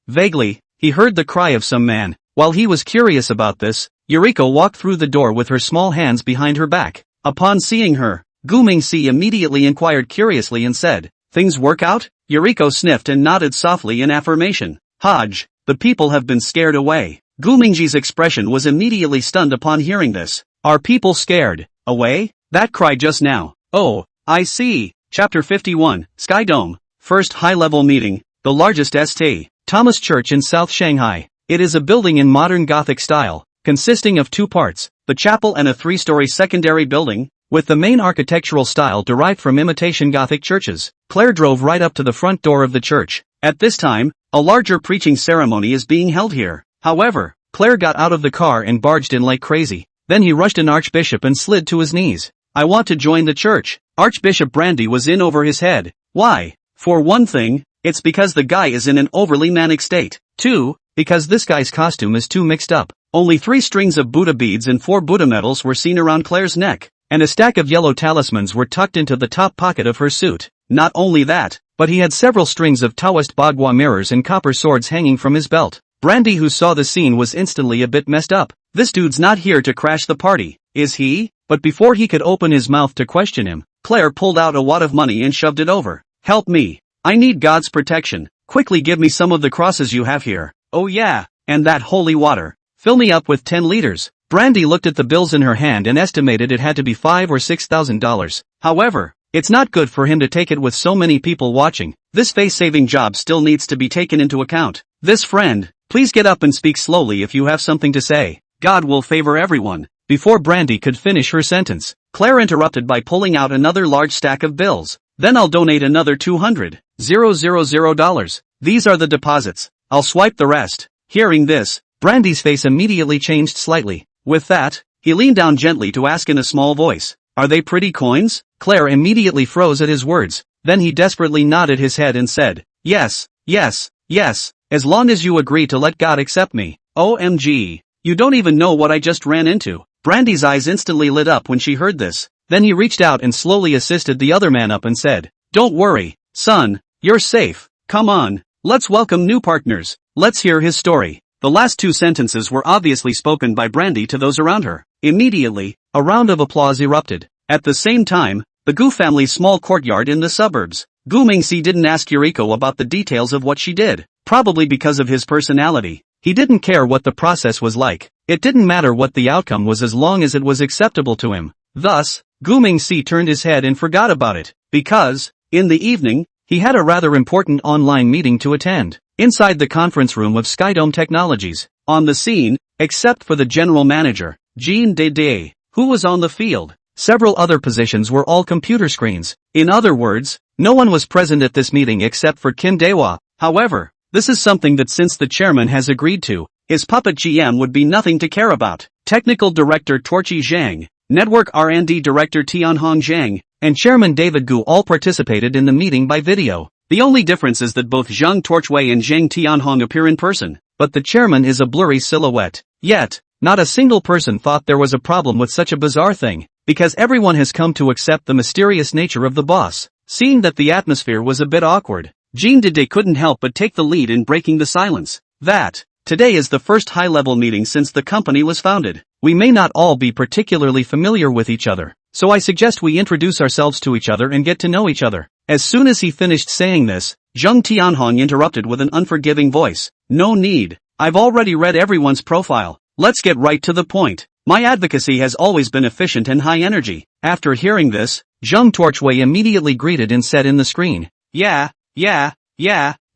Vaguely, he heard the cry of some man. While he was curious about this, Yuriko walked through the door with her small hands behind her back. Upon seeing her, Gu Mingxi immediately inquired curiously and said, "Things work out?" Yuriko sniffed and nodded softly in affirmation. "Hodge, the people have been scared away." Gu Mingxi's expression was immediately stunned upon hearing this. "Are people scared away? That cry just now. Oh, I see." Chapter 51, Sky Dome. First high-level meeting, the largest St. Thomas Church in South Shanghai. It is a building in modern Gothic style, consisting of 2 parts, the chapel and a 3-story secondary building, with the main architectural style derived from imitation Gothic churches. Claire drove right up to the front door of the church. At this time, a larger preaching ceremony is being held here. However, Claire got out of the car and barged in like crazy. Then he rushed an archbishop and slid to his knees. "I want to join the church." Archbishop Brandy was in over his head. "Why?" "For one thing, it's because the guy is in an overly manic state. 2. Because this guy's costume is too mixed up. Only 3 strings of Buddha beads and 4 Buddha medals were seen around Claire's neck, and a stack of yellow talismans were tucked into the top pocket of her suit. Not only that, but he had several strings of Taoist Bagua mirrors and copper swords hanging from his belt. Brandy, who saw the scene, was instantly a bit messed up. This dude's not here to crash the party, is he? But before he could open his mouth to question him, Claire pulled out a wad of money and shoved it over. Help me. I need God's protection. Quickly give me some of the crosses you have here. Oh yeah, and that holy water. Fill me up with 10 liters. Brandy looked at the bills in her hand and estimated it had to be $5,000 or $6,000. However, it's not good for him to take it with so many people watching. This face-saving job still needs to be taken into account. This friend, please get up and speak slowly if you have something to say. God will favor everyone. Before Brandy could finish her sentence, Claire interrupted by pulling out another large stack of bills. Then I'll donate another $200,000. These are the deposits. I'll swipe the rest. Hearing this, Brandy's face immediately changed slightly. With that, he leaned down gently to ask in a small voice, "Are they pretty coins?" Claire immediately froze at his words. Then he desperately nodded his head and said, "Yes, yes, yes, as long as you agree to let God accept me." OMG. You don't even know what I just ran into. Brandy's eyes instantly lit up when she heard this. Then he reached out and slowly assisted the other man up and said, "Don't worry, son, you're safe. Come on, let's welcome new partners. Let's hear his story." The last 2 sentences were obviously spoken by Brandy to those around her. Immediately, a round of applause erupted. At the same time, the Gu family's small courtyard in the suburbs. Gu Mingxi didn't ask Yuriko about the details of what she did, probably because of his personality. He didn't care what the process was like. It didn't matter what the outcome was as long as it was acceptable to him. Thus, Gu Mingxi turned his head and forgot about it, because, in the evening, he had a rather important online meeting to attend. Inside the conference room of Skydome Technologies, on the scene, except for the general manager, Jean Dede, who was on the field, several other positions were all computer screens. In other words, no one was present at this meeting except for Kim Daehwa. However, this is something that since the chairman has agreed to, his puppet GM would be nothing to care about. Technical Director Torchi Zhang, Network R&D Director Tianhong Zhang, and Chairman David Gu all participated in the meeting by video. The only difference is that both Zhang Torchwei and Zhang Tianhong appear in person, but the chairman is a blurry silhouette. Yet, not a single person thought there was a problem with such a bizarre thing, because everyone has come to accept the mysterious nature of the boss. Seeing that the atmosphere was a bit awkward, Jean Dede couldn't help but take the lead in breaking the silence. That, today is the first high-level meeting since the company was founded. We may not all be particularly familiar with each other, so I suggest we introduce ourselves to each other and get to know each other. As soon as he finished saying this, Zhang Tianhong interrupted with an unforgiving voice. No need. I've already read everyone's profile. Let's get right to the point. My advocacy has always been efficient and high energy. After hearing this, Zhang Torchwei immediately greeted and said in the screen, Yeah,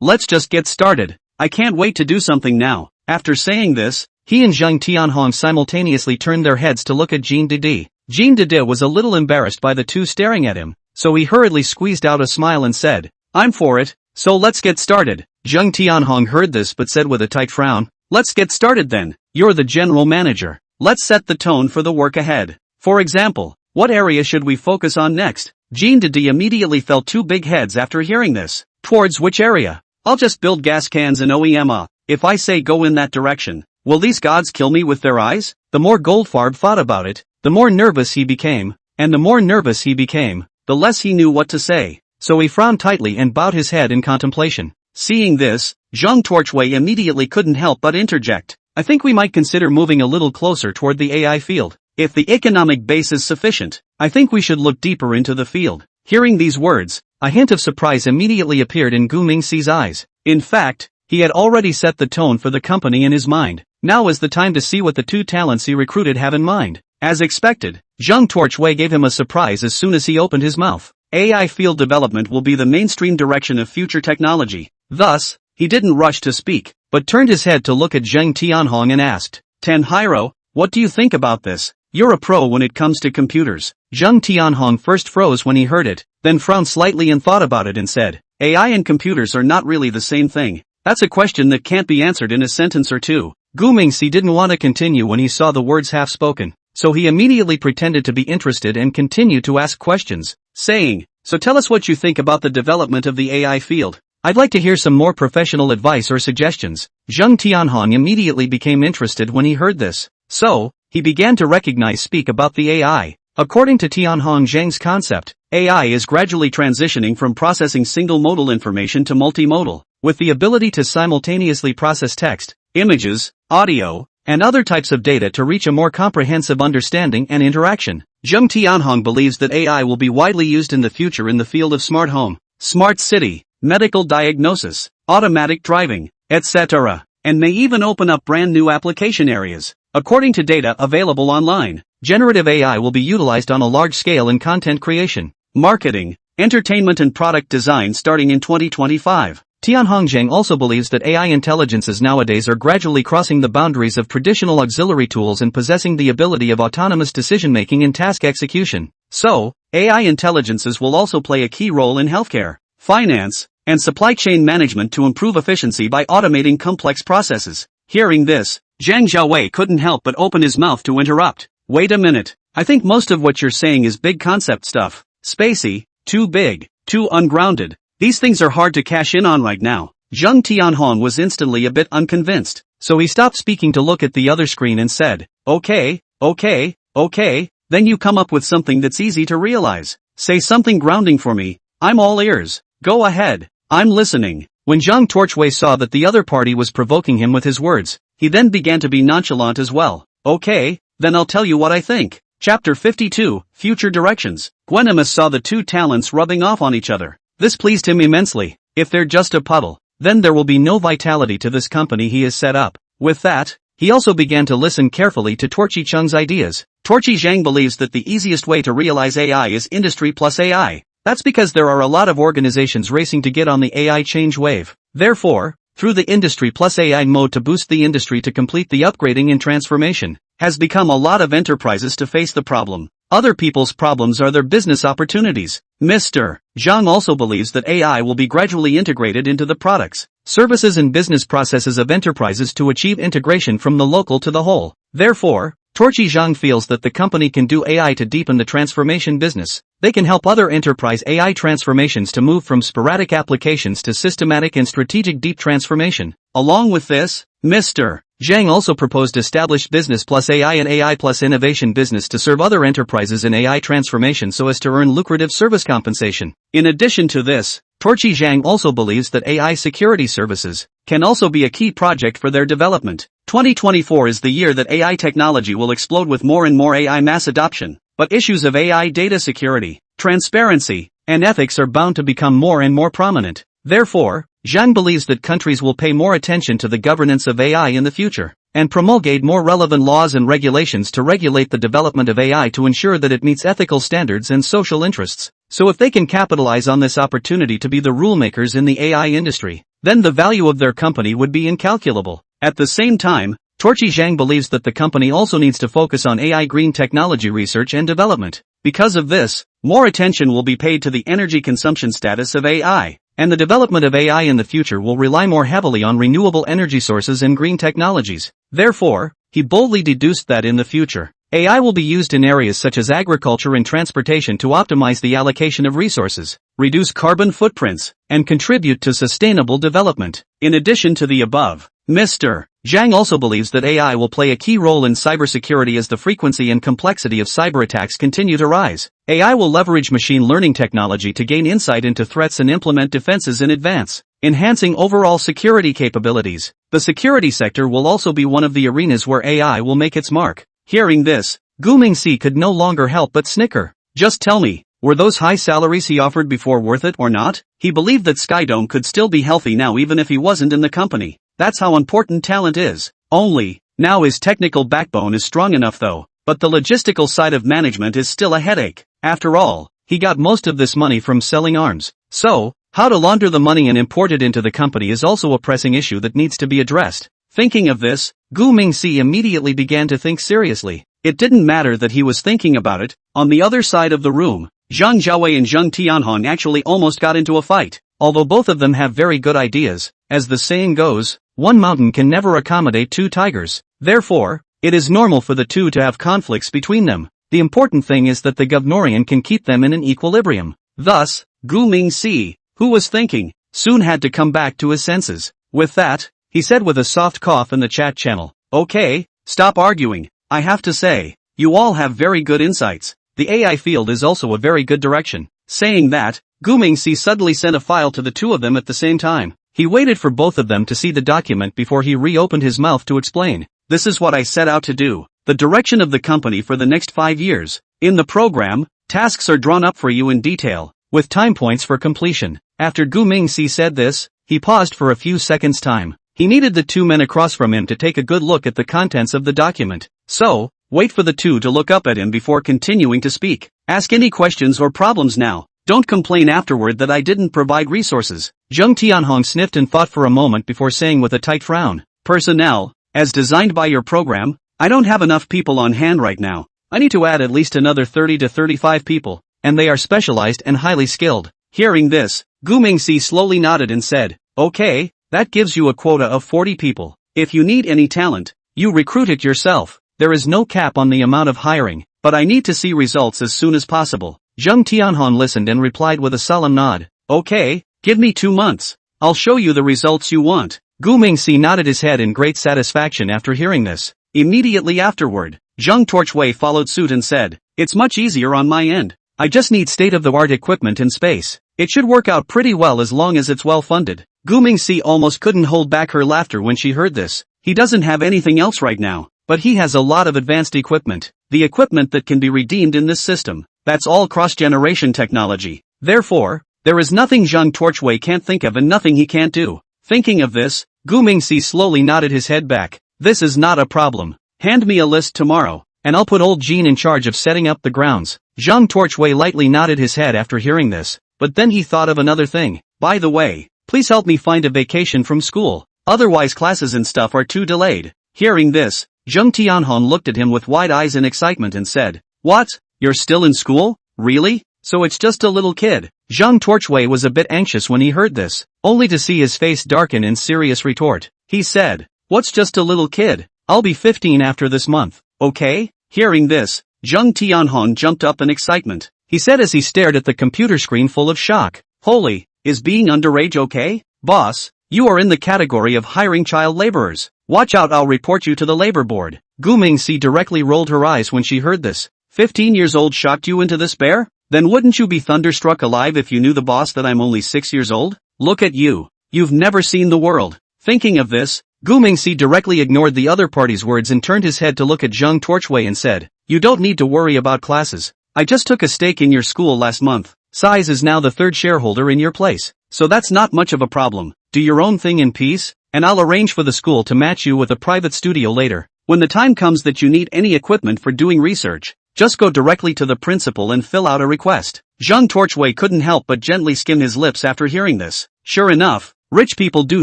let's just get started. I can't wait to do something now. After saying this, he and Zhang Tianhong simultaneously turned their heads to look at Jean Dede. Jean Dede was a little embarrassed by the two staring at him, so he hurriedly squeezed out a smile and said, I'm for it, so let's get started. Zhang Tianhong heard this but said with a tight frown, Let's get started then. You're the general manager. Let's set the tone for the work ahead. For example, what area should we focus on next? Jean Dede immediately felt two big heads after hearing this. Towards which area? I'll just build gas cans and OEMA. If I say go in that direction, will these gods kill me with their eyes? The more Goldfarb thought about it, the more nervous he became, and the more nervous he became, the less he knew what to say. So he frowned tightly and bowed his head in contemplation. Seeing this, Zhang Torchwei immediately couldn't help but interject. I think we might consider moving a little closer toward the AI field. If the economic base is sufficient, I think we should look deeper into the field. Hearing these words, a hint of surprise immediately appeared in Gu Mingxi's eyes. In fact, he had already set the tone for the company in his mind. Now is the time to see what the two talents he recruited have in mind. As expected, Zhang Torchwei gave him a surprise as soon as he opened his mouth. AI field development will be the mainstream direction of future technology. Thus, he didn't rush to speak, but turned his head to look at Zhang Tianhong and asked, Tenhiro, what do you think about this? You're a pro when it comes to computers. Zhang Tianhong first froze when he heard it, then frowned slightly and thought about it and said, AI and computers are not really the same thing. That's a question that can't be answered in a sentence or two. Gu Mingxi didn't want to continue when he saw the words half spoken, so he immediately pretended to be interested and continued to ask questions, saying, So tell us what you think about the development of the AI field. I'd like to hear some more professional advice or suggestions. Zheng Tianhong immediately became interested when he heard this. So, he began to speak about the AI. According to Tianhong Zheng's concept, AI is gradually transitioning from processing single-modal information to multimodal, with the ability to simultaneously process text, images, audio, and other types of data to reach a more comprehensive understanding and interaction. Zheng Tianhong believes that AI will be widely used in the future in the field of smart home, smart city, medical diagnosis, automatic driving, etc., and may even open up brand new application areas. According to data available online, generative AI will be utilized on a large scale in content creation, marketing, entertainment and product design starting in 2025. Tianhong Zheng also believes that AI intelligences nowadays are gradually crossing the boundaries of traditional auxiliary tools and possessing the ability of autonomous decision-making and task execution. So, AI intelligences will also play a key role in healthcare, finance, and supply chain management to improve efficiency by automating complex processes. Hearing this, Zhang Xiaowei couldn't help but open his mouth to interrupt. Wait a minute, I think most of what you're saying is big concept stuff. Spacey, too big, too ungrounded. These things are hard to cash in on right now. Zheng Tianhong was instantly a bit unconvinced, so he stopped speaking to look at the other screen and said, okay, then you come up with something that's easy to realize. Say something grounding for me, I'm all ears. Go ahead, I'm listening. When Zhang Torchway saw that the other party was provoking him with his words, he then began to be nonchalant as well. Okay, then I'll tell you what I think. Chapter 52, Future Directions. Gwennemus saw the two talents rubbing off on each other. This pleased him immensely. If they're just a puddle, then there will be no vitality to this company he has set up. With that, he also began to listen carefully to Torchi Cheng's ideas. Torchi Zhang believes that the easiest way to realize AI is industry plus AI. That's because there are a lot of organizations racing to get on the AI change wave. Therefore, through the industry plus AI mode to boost the industry to complete the upgrading and transformation, has become a lot of enterprises to face the problem. Other people's problems are their business opportunities. Mr. Zhang also believes that AI will be gradually integrated into the products, services and business processes of enterprises to achieve integration from the local to the whole. Therefore, Torchi Zhang feels that the company can do AI to deepen the transformation business. They can help other enterprise AI transformations to move from sporadic applications to systematic and strategic deep transformation. Along with this, Mr. Zhang also proposed established business plus AI and AI plus innovation business to serve other enterprises in AI transformation so as to earn lucrative service compensation. In addition to this, Torchi Zhang also believes that AI security services can also be a key project for their development. 2024 is the year that AI technology will explode with more and more AI mass adoption, but issues of AI data security, transparency, and ethics are bound to become more and more prominent. Therefore, Zhang believes that countries will pay more attention to the governance of AI in the future, and promulgate more relevant laws and regulations to regulate the development of AI to ensure that it meets ethical standards and social interests. So if they can capitalize on this opportunity to be the rulemakers in the AI industry, then the value of their company would be incalculable. At the same time, Torchi Zhang believes that the company also needs to focus on AI green technology research and development. Because of this, more attention will be paid to the energy consumption status of AI, and the development of AI in the future will rely more heavily on renewable energy sources and green technologies. Therefore, he boldly deduced that in the future, AI will be used in areas such as agriculture and transportation to optimize the allocation of resources, reduce carbon footprints, and contribute to sustainable development. In addition to the above, Mr. Zhang also believes that AI will play a key role in cybersecurity as the frequency and complexity of cyber attacks continue to rise. AI will leverage machine learning technology to gain insight into threats and implement defenses in advance, enhancing overall security capabilities. The security sector will also be one of the arenas where AI will make its mark. Hearing this, Gu Mingxi could no longer help but snicker. Just tell me, were those high salaries he offered before worth it or not? He believed that Skydome could still be healthy now even if he wasn't in the company. That's how important talent is. Only, now his technical backbone is strong enough though, but the logistical side of management is still a headache. After all, he got most of this money from selling arms. So, how to launder the money and import it into the company is also a pressing issue that needs to be addressed. Thinking of this, Gu Mingxi immediately began to think seriously. It didn't matter that he was thinking about it. On the other side of the room, Zhang Xiaowei and Zheng Tianhong actually almost got into a fight. Although both of them have very good ideas, as the saying goes, one mountain can never accommodate two tigers. Therefore, it is normal for the two to have conflicts between them. The important thing is that the Govnorian can keep them in an equilibrium. Thus, Gu Mingxi, who was thinking, soon had to come back to his senses. With that, he said with a soft cough in the chat channel, "Okay, stop arguing. I have to say, you all have very good insights. The AI field is also a very good direction." Saying that, Gu Mingxi suddenly sent a file to the two of them at the same time. He waited for both of them to see the document before he reopened his mouth to explain. "This is what I set out to do. The direction of the company for the next 5 years. In the program, tasks are drawn up for you in detail, with time points for completion." After Gu Mingxi said this, he paused for a few seconds' time. He needed the two men across from him to take a good look at the contents of the document. So, wait for the two to look up at him before continuing to speak. "Ask any questions or problems now. Don't complain afterward that I didn't provide resources." Zheng Tianhong sniffed and thought for a moment before saying with a tight frown, "Personnel, as designed by your program, I don't have enough people on hand right now. I need to add at least another 30 to 35 people, and they are specialized and highly skilled." Hearing this, Gu Mingxi slowly nodded and said, "Okay, that gives you a quota of 40 people. If you need any talent, you recruit it yourself. There is no cap on the amount of hiring, but I need to see results as soon as possible." Zheng Tianhong listened and replied with a solemn nod, "Okay, give me 2 months. I'll show you the results you want." Gu Mingxi nodded his head in great satisfaction after hearing this. Immediately afterward, Zheng Torchwei followed suit and said, "It's much easier on my end. I just need state-of-the-art equipment and space. It should work out pretty well as long as it's well-funded." Gu Mingxi almost couldn't hold back her laughter when she heard this. He doesn't have anything else right now, but he has a lot of advanced equipment. The equipment that can be redeemed in this system. That's all cross-generation technology. Therefore, there is nothing Zheng Torchwei can't think of and nothing he can't do. Thinking of this, Gu Mingxi slowly nodded his head back. "This is not a problem. Hand me a list tomorrow, and I'll put old Jean in charge of setting up the grounds." Zheng Torchwei lightly nodded his head after hearing this, but then he thought of another thing. "By the way, please help me find a vacation from school. Otherwise classes and stuff are too delayed." Hearing this, Zheng Tianhong looked at him with wide eyes in excitement and said, "What? You're still in school? Really? So it's just a little kid?" Zheng Torchwei was a bit anxious when he heard this, only to see his face darken in serious retort. He said, "What's just a little kid? I'll be 15 after this month, okay?" Hearing this, Zheng Tianhong jumped up in excitement. He said as he stared at the computer screen full of shock, "Holy, is being underage okay? Boss, you are in the category of hiring child laborers. Watch out, I'll report you to the labor board." Gu Mingxi directly rolled her eyes when she heard this. 15 years old shocked you into despair? Then wouldn't you be thunderstruck alive if you knew the boss that I'm only 6 years old? Look at you. You've never seen the world. Thinking of this, Gu Mingxi directly ignored the other party's words and turned his head to look at Zheng Torchwei and said, "You don't need to worry about classes. I just took a stake in your school last month. Size is now the 3rd shareholder in your place, so that's not much of a problem. Do your own thing in peace, and I'll arrange for the school to match you with a private studio later. When the time comes that you need any equipment for doing research, just go directly to the principal and fill out a request." Zheng Torchwei couldn't help but gently skim his lips after hearing this. Sure enough, rich people do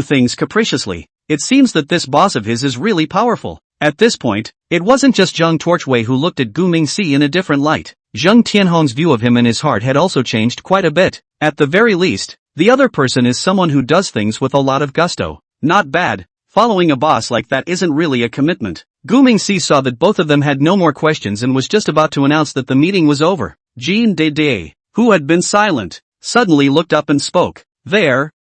things capriciously. It seems that this boss of his is really powerful. At this point, it wasn't just Zheng Torchwei who looked at Gu Mingxi in a different light. Zheng Tianhong's view of him in his heart had also changed quite a bit. At the very least, the other person is someone who does things with a lot of gusto. Not bad. Following a boss like that isn't really a commitment. Gu Mingxi saw that both of them had no more questions and was just about to announce that the meeting was over. Jean Dede, who had been silent, suddenly looked up and spoke. There,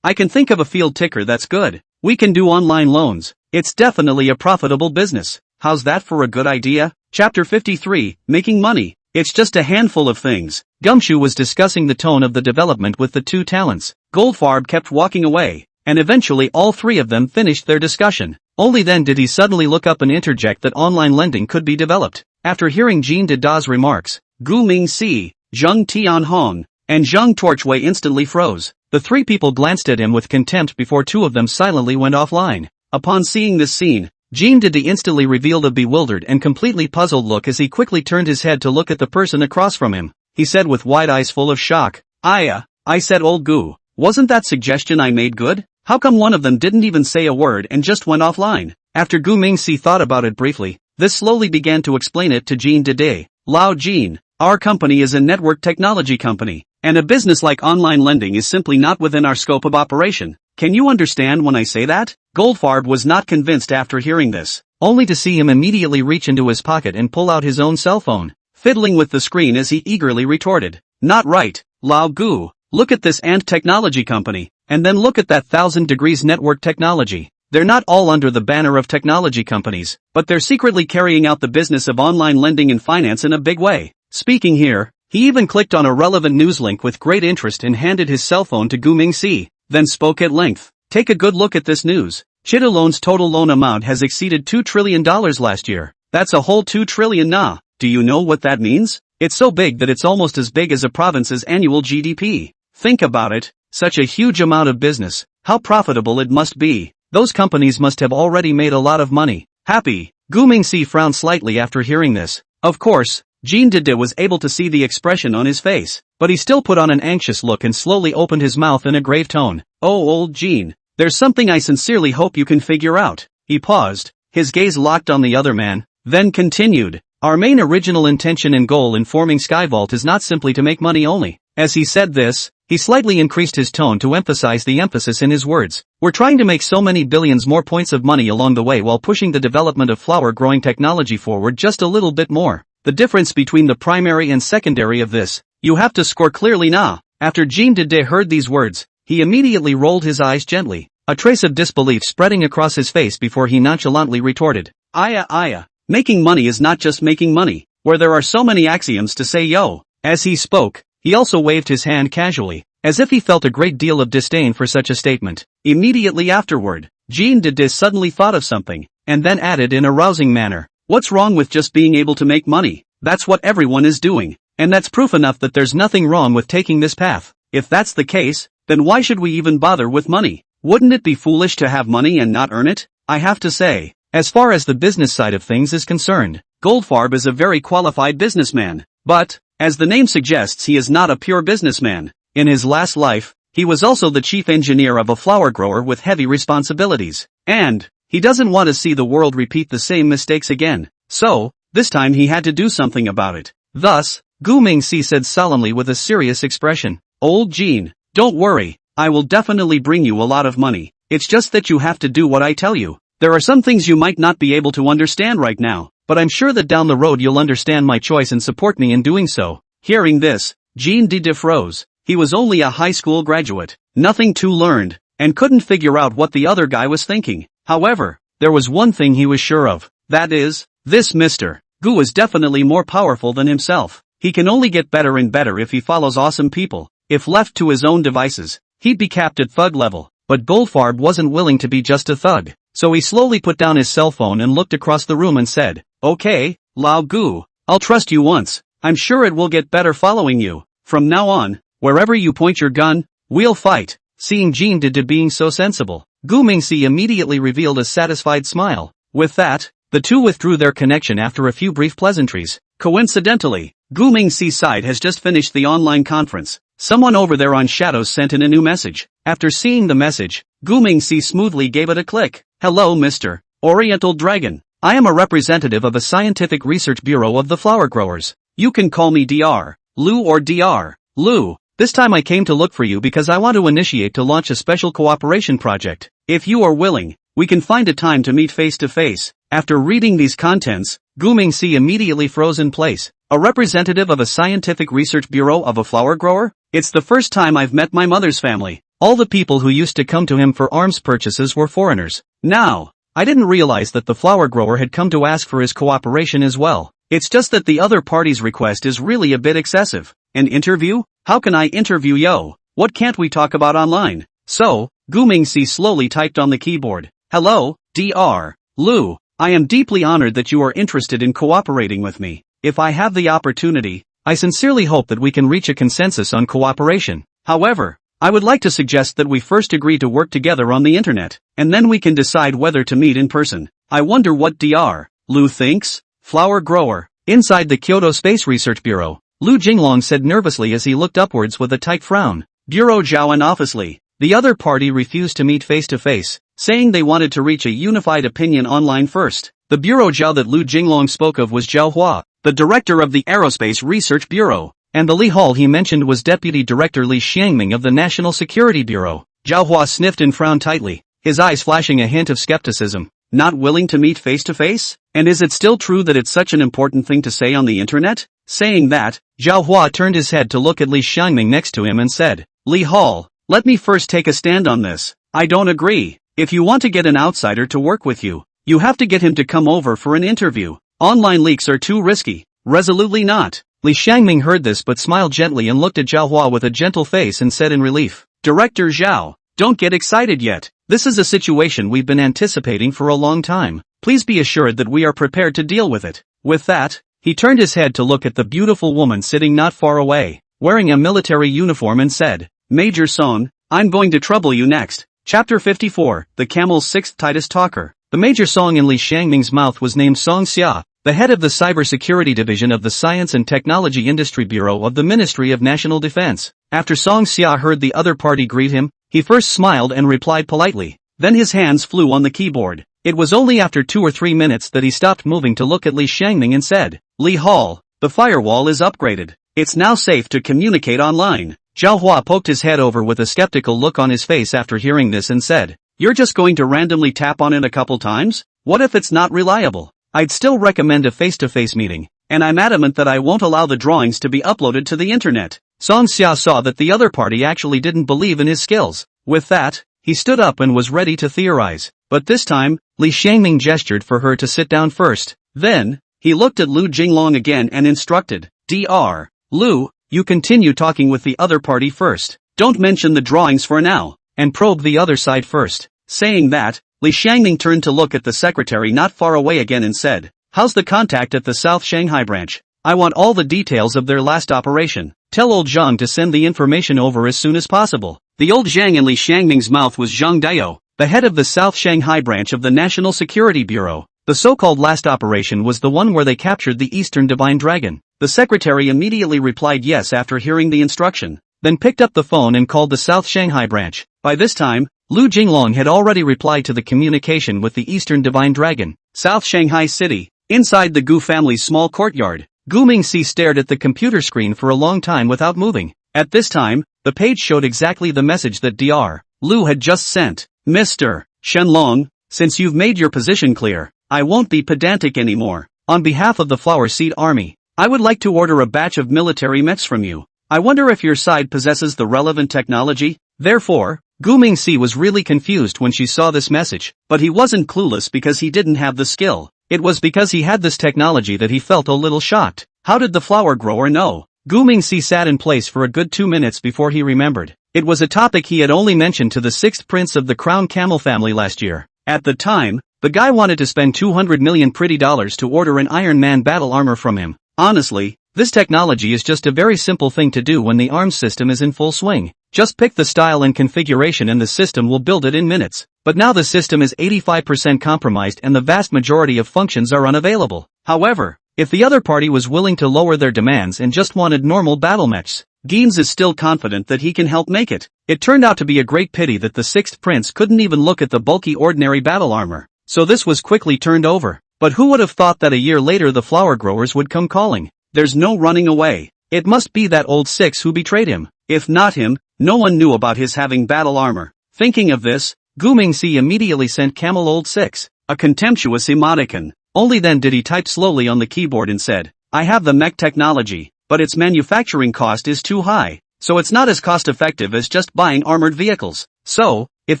I can think of a field ticker that's good. We can do online loans. It's definitely a profitable business. How's that for a good idea? Chapter 53, Making Money. It's just a handful of things. Gumshoe was discussing the tone of the development with the two talents. Goldfarb kept walking away, and eventually all three of them finished their discussion. Only then did he suddenly look up and interject that online lending could be developed. After hearing Jean Deda's remarks, Gu Mingxi, Zheng Tianhong, and Zheng Torchwei instantly froze. The three people glanced at him with contempt before two of them silently went offline. Upon seeing this scene, Jean Dede instantly revealed a bewildered and completely puzzled look as he quickly turned his head to look at the person across from him. He said with wide eyes full of shock, I said old Gu, wasn't that suggestion I made good? How come one of them didn't even say a word and just went offline?" After Gu Mingxi thought about it briefly, this slowly began to explain it to Jean Dede. "Lao Jean, our company is a network technology company, and a business like online lending is simply not within our scope of operation. Can you understand when I say that?" Goldfarb was not convinced after hearing this, only to see him immediately reach into his pocket and pull out his own cell phone, fiddling with the screen as he eagerly retorted, "Not right, Lao Gu. Look at this ant technology company, and then look at that 1000 Degrees network technology. They're not all under the banner of technology companies, but they're secretly carrying out the business of online lending and finance in a big way. Speaking here, he even clicked on a relevant news link with great interest and handed his cell phone to Gu Mingxi, then spoke at length. Take a good look at this news. China loan's total loan amount has exceeded $2 trillion last year. That's a whole 2 trillion na. Do you know what that means? It's so big that it's almost as big as a province's annual GDP. Think about it, such a huge amount of business, how profitable it must be. Those companies must have already made a lot of money. Happy. Gu Mingxi frowned slightly after hearing this. Of course, Jean Dede was able to see the expression on his face, but he still put on an anxious look and slowly opened his mouth in a grave tone. Oh, old Jean, there's something I sincerely hope you can figure out. He paused, his gaze locked on the other man, then continued. Our main original intention and goal in forming Skyvault is not simply to make money only. As he said this, he slightly increased his tone to emphasize the emphasis in his words. We're trying to make so many billions more points of money along the way while pushing the development of flower growing technology forward just a little bit more. The difference between the primary and secondary of this, you have to score clearly na. After Jean Dede heard these words, he immediately rolled his eyes gently, a trace of disbelief spreading across his face before he nonchalantly retorted. Aya. Making money is not just making money, where there are so many axioms to say yo. As he spoke, he also waved his hand casually, as if he felt a great deal of disdain for such a statement. Immediately afterward, Jean Dede suddenly thought of something, and then added in a rousing manner, what's wrong with just being able to make money? That's what everyone is doing, and that's proof enough that there's nothing wrong with taking this path. If that's the case, then why should we even bother with money? Wouldn't it be foolish to have money and not earn it? I have to say, as far as the business side of things is concerned, Goldfarb is a very qualified businessman, but, as the name suggests, he is not a pure businessman. In his last life, he was also the chief engineer of a flower grower with heavy responsibilities, and he doesn't want to see the world repeat the same mistakes again. So, this time he had to do something about it. Thus, Gu Mingxi said solemnly with a serious expression, Old Jean, don't worry, I will definitely bring you a lot of money. It's just that you have to do what I tell you. There are some things you might not be able to understand right now, but I'm sure that down the road you'll understand my choice and support me in doing so. Hearing this, Jean Dede froze. He was only a high school graduate, nothing too learned, and couldn't figure out what the other guy was thinking. However, there was one thing he was sure of, that is, this Mr. Gu is definitely more powerful than himself. He can only get better and better if he follows awesome people. If left to his own devices, he'd be capped at thug level, but Goldfarb wasn't willing to be just a thug. So he slowly put down his cell phone and looked across the room and said, Okay, Lao Gu, I'll trust you once. I'm sure it will get better following you. From now on, wherever you point your gun, we'll fight. Seeing Jean Dede being so sensible, Gu Mingxi immediately revealed a satisfied smile. With that, the two withdrew their connection after a few brief pleasantries. Coincidentally, Gu Mingxi's side has just finished the online conference. Someone over there on Shadows sent in a new message. After seeing the message, Gu Mingxi smoothly gave it a click. Hello Mr. Oriental Dragon. I am a representative of a scientific research bureau of the flower growers. You can call me Dr. Lu or Dr. Lu. This time I came to look for you because I want to initiate to launch a special cooperation project. If you are willing, we can find a time to meet face to face. After reading these contents, Gu Mingxi immediately froze in place. A representative of a scientific research bureau of a flower grower? It's the first time I've met my mother's family. All the people who used to come to him for arms purchases were foreigners. Now, I didn't realize that the flower grower had come to ask for his cooperation as well. It's just that the other party's request is really a bit excessive. An interview? How can I interview yo? What can't we talk about online? So, Gu Mingxi slowly typed on the keyboard. Hello, Dr. Lu. I am deeply honored that you are interested in cooperating with me. If I have the opportunity, I sincerely hope that we can reach a consensus on cooperation. However, I would like to suggest that we first agree to work together on the internet, and then we can decide whether to meet in person. I wonder what Dr. Lu thinks? Flower grower. Inside the Kyoto Space Research Bureau, Lu Jinglong said nervously as he looked upwards with a tight frown. Bureau Zhao and obviously, the other party refused to meet face to face, saying they wanted to reach a unified opinion online first. The Bureau Zhao that Lu Jinglong spoke of was Zhao Hua, the director of the Aerospace Research Bureau, and the Li Hall he mentioned was Deputy Director Li Xiangming of the National Security Bureau. Zhao Hua sniffed and frowned tightly, his eyes flashing a hint of skepticism. Not willing to meet face to face? And is it still true that it's such an important thing to say on the internet? Saying that, Zhao Hua turned his head to look at Li Xiangming next to him and said, Li Hall, let me first take a stand on this. I don't agree. If you want to get an outsider to work with you, you have to get him to come over for an interview. Online leaks are too risky. Resolutely not. Li Xiangming heard this but smiled gently and looked at Zhao Hua with a gentle face and said in relief, Director Zhao, don't get excited yet. This is a situation we've been anticipating for a long time. Please be assured that we are prepared to deal with it. With that, he turned his head to look at the beautiful woman sitting not far away, wearing a military uniform and said, Major Song, I'm going to trouble you next. Chapter 54, The Camel's Sixth Tightest Talker. The Major Song in Li Xiangming's mouth was named Song Xia, the head of the Cybersecurity Division of the Science and Technology Industry Bureau of the Ministry of National Defense. After Song Xia heard the other party greet him, he first smiled and replied politely. Then his hands flew on the keyboard. It was only after 2 or 3 minutes that he stopped moving to look at Li Xiangming and said, Li Hall, the firewall is upgraded. It's now safe to communicate online. Zhao Hua poked his head over with a skeptical look on his face after hearing this and said, You're just going to randomly tap on it a couple times? What if it's not reliable? I'd still recommend a face-to-face meeting, and I'm adamant that I won't allow the drawings to be uploaded to the internet. Song Xia saw that the other party actually didn't believe in his skills. With that, he stood up and was ready to theorize. But this time, Li Xiangming gestured for her to sit down first. Then, he looked at Lu Jinglong again and instructed, Dr. Lu, you continue talking with the other party first. Don't mention the drawings for now, and probe the other side first. Saying that, Li Xiangming turned to look at the secretary not far away again and said, How's the contact at the South Shanghai branch? I want all the details of their last operation. Tell old Zhang to send the information over as soon as possible. The old Zhang in Li Xiangming's mouth was Zhang Daiyou, the head of the South Shanghai branch of the National Security Bureau. The so-called last operation was the one where they captured the Eastern Divine Dragon. The secretary immediately replied yes after hearing the instruction, then picked up the phone and called the South Shanghai branch. By this time, Lu Jinglong had already replied to the communication with the Eastern Divine Dragon. South Shanghai City. Inside the Gu family's small courtyard, Gu Mingxi stared at the computer screen for a long time without moving. At this time, the page showed exactly the message that Dr. Lu had just sent. Mr. Shenlong, since you've made your position clear, I won't be pedantic anymore. On behalf of the Flower Seed Army, I would like to order a batch of military mechs from you. I wonder if your side possesses the relevant technology? Therefore, Gu Mingxi was really confused when she saw this message, but he wasn't clueless because he didn't have the skill. It was because he had this technology that he felt a little shocked. How did the flower grower know? Gu Mingxi sat in place for a good 2 minutes before he remembered. It was a topic he had only mentioned to the 6th prince of the Crown Camel family last year. At the time, the guy wanted to spend 200 million pretty dollars to order an Iron Man battle armor from him. Honestly, this technology is just a very simple thing to do when the arms system is in full swing. Just pick the style and configuration and the system will build it in minutes. But now the system is 85% compromised and the vast majority of functions are unavailable. However, if the other party was willing to lower their demands and just wanted normal battle mechs, Geens is still confident that he can help make it. It turned out to be a great pity that the 6th prince couldn't even look at the bulky ordinary battle armor, so this was quickly turned over. But who would have thought that a year later the flower growers would come calling? There's no running away. It must be that old 6 who betrayed him. If not him, no one knew about his having battle armor. Thinking of this, Gu Mingxi immediately sent Camel Old 6, a contemptuous emoticon. Only then did he type slowly on the keyboard and said, I have the mech technology, but its manufacturing cost is too high, so it's not as cost-effective as just buying armored vehicles. So, if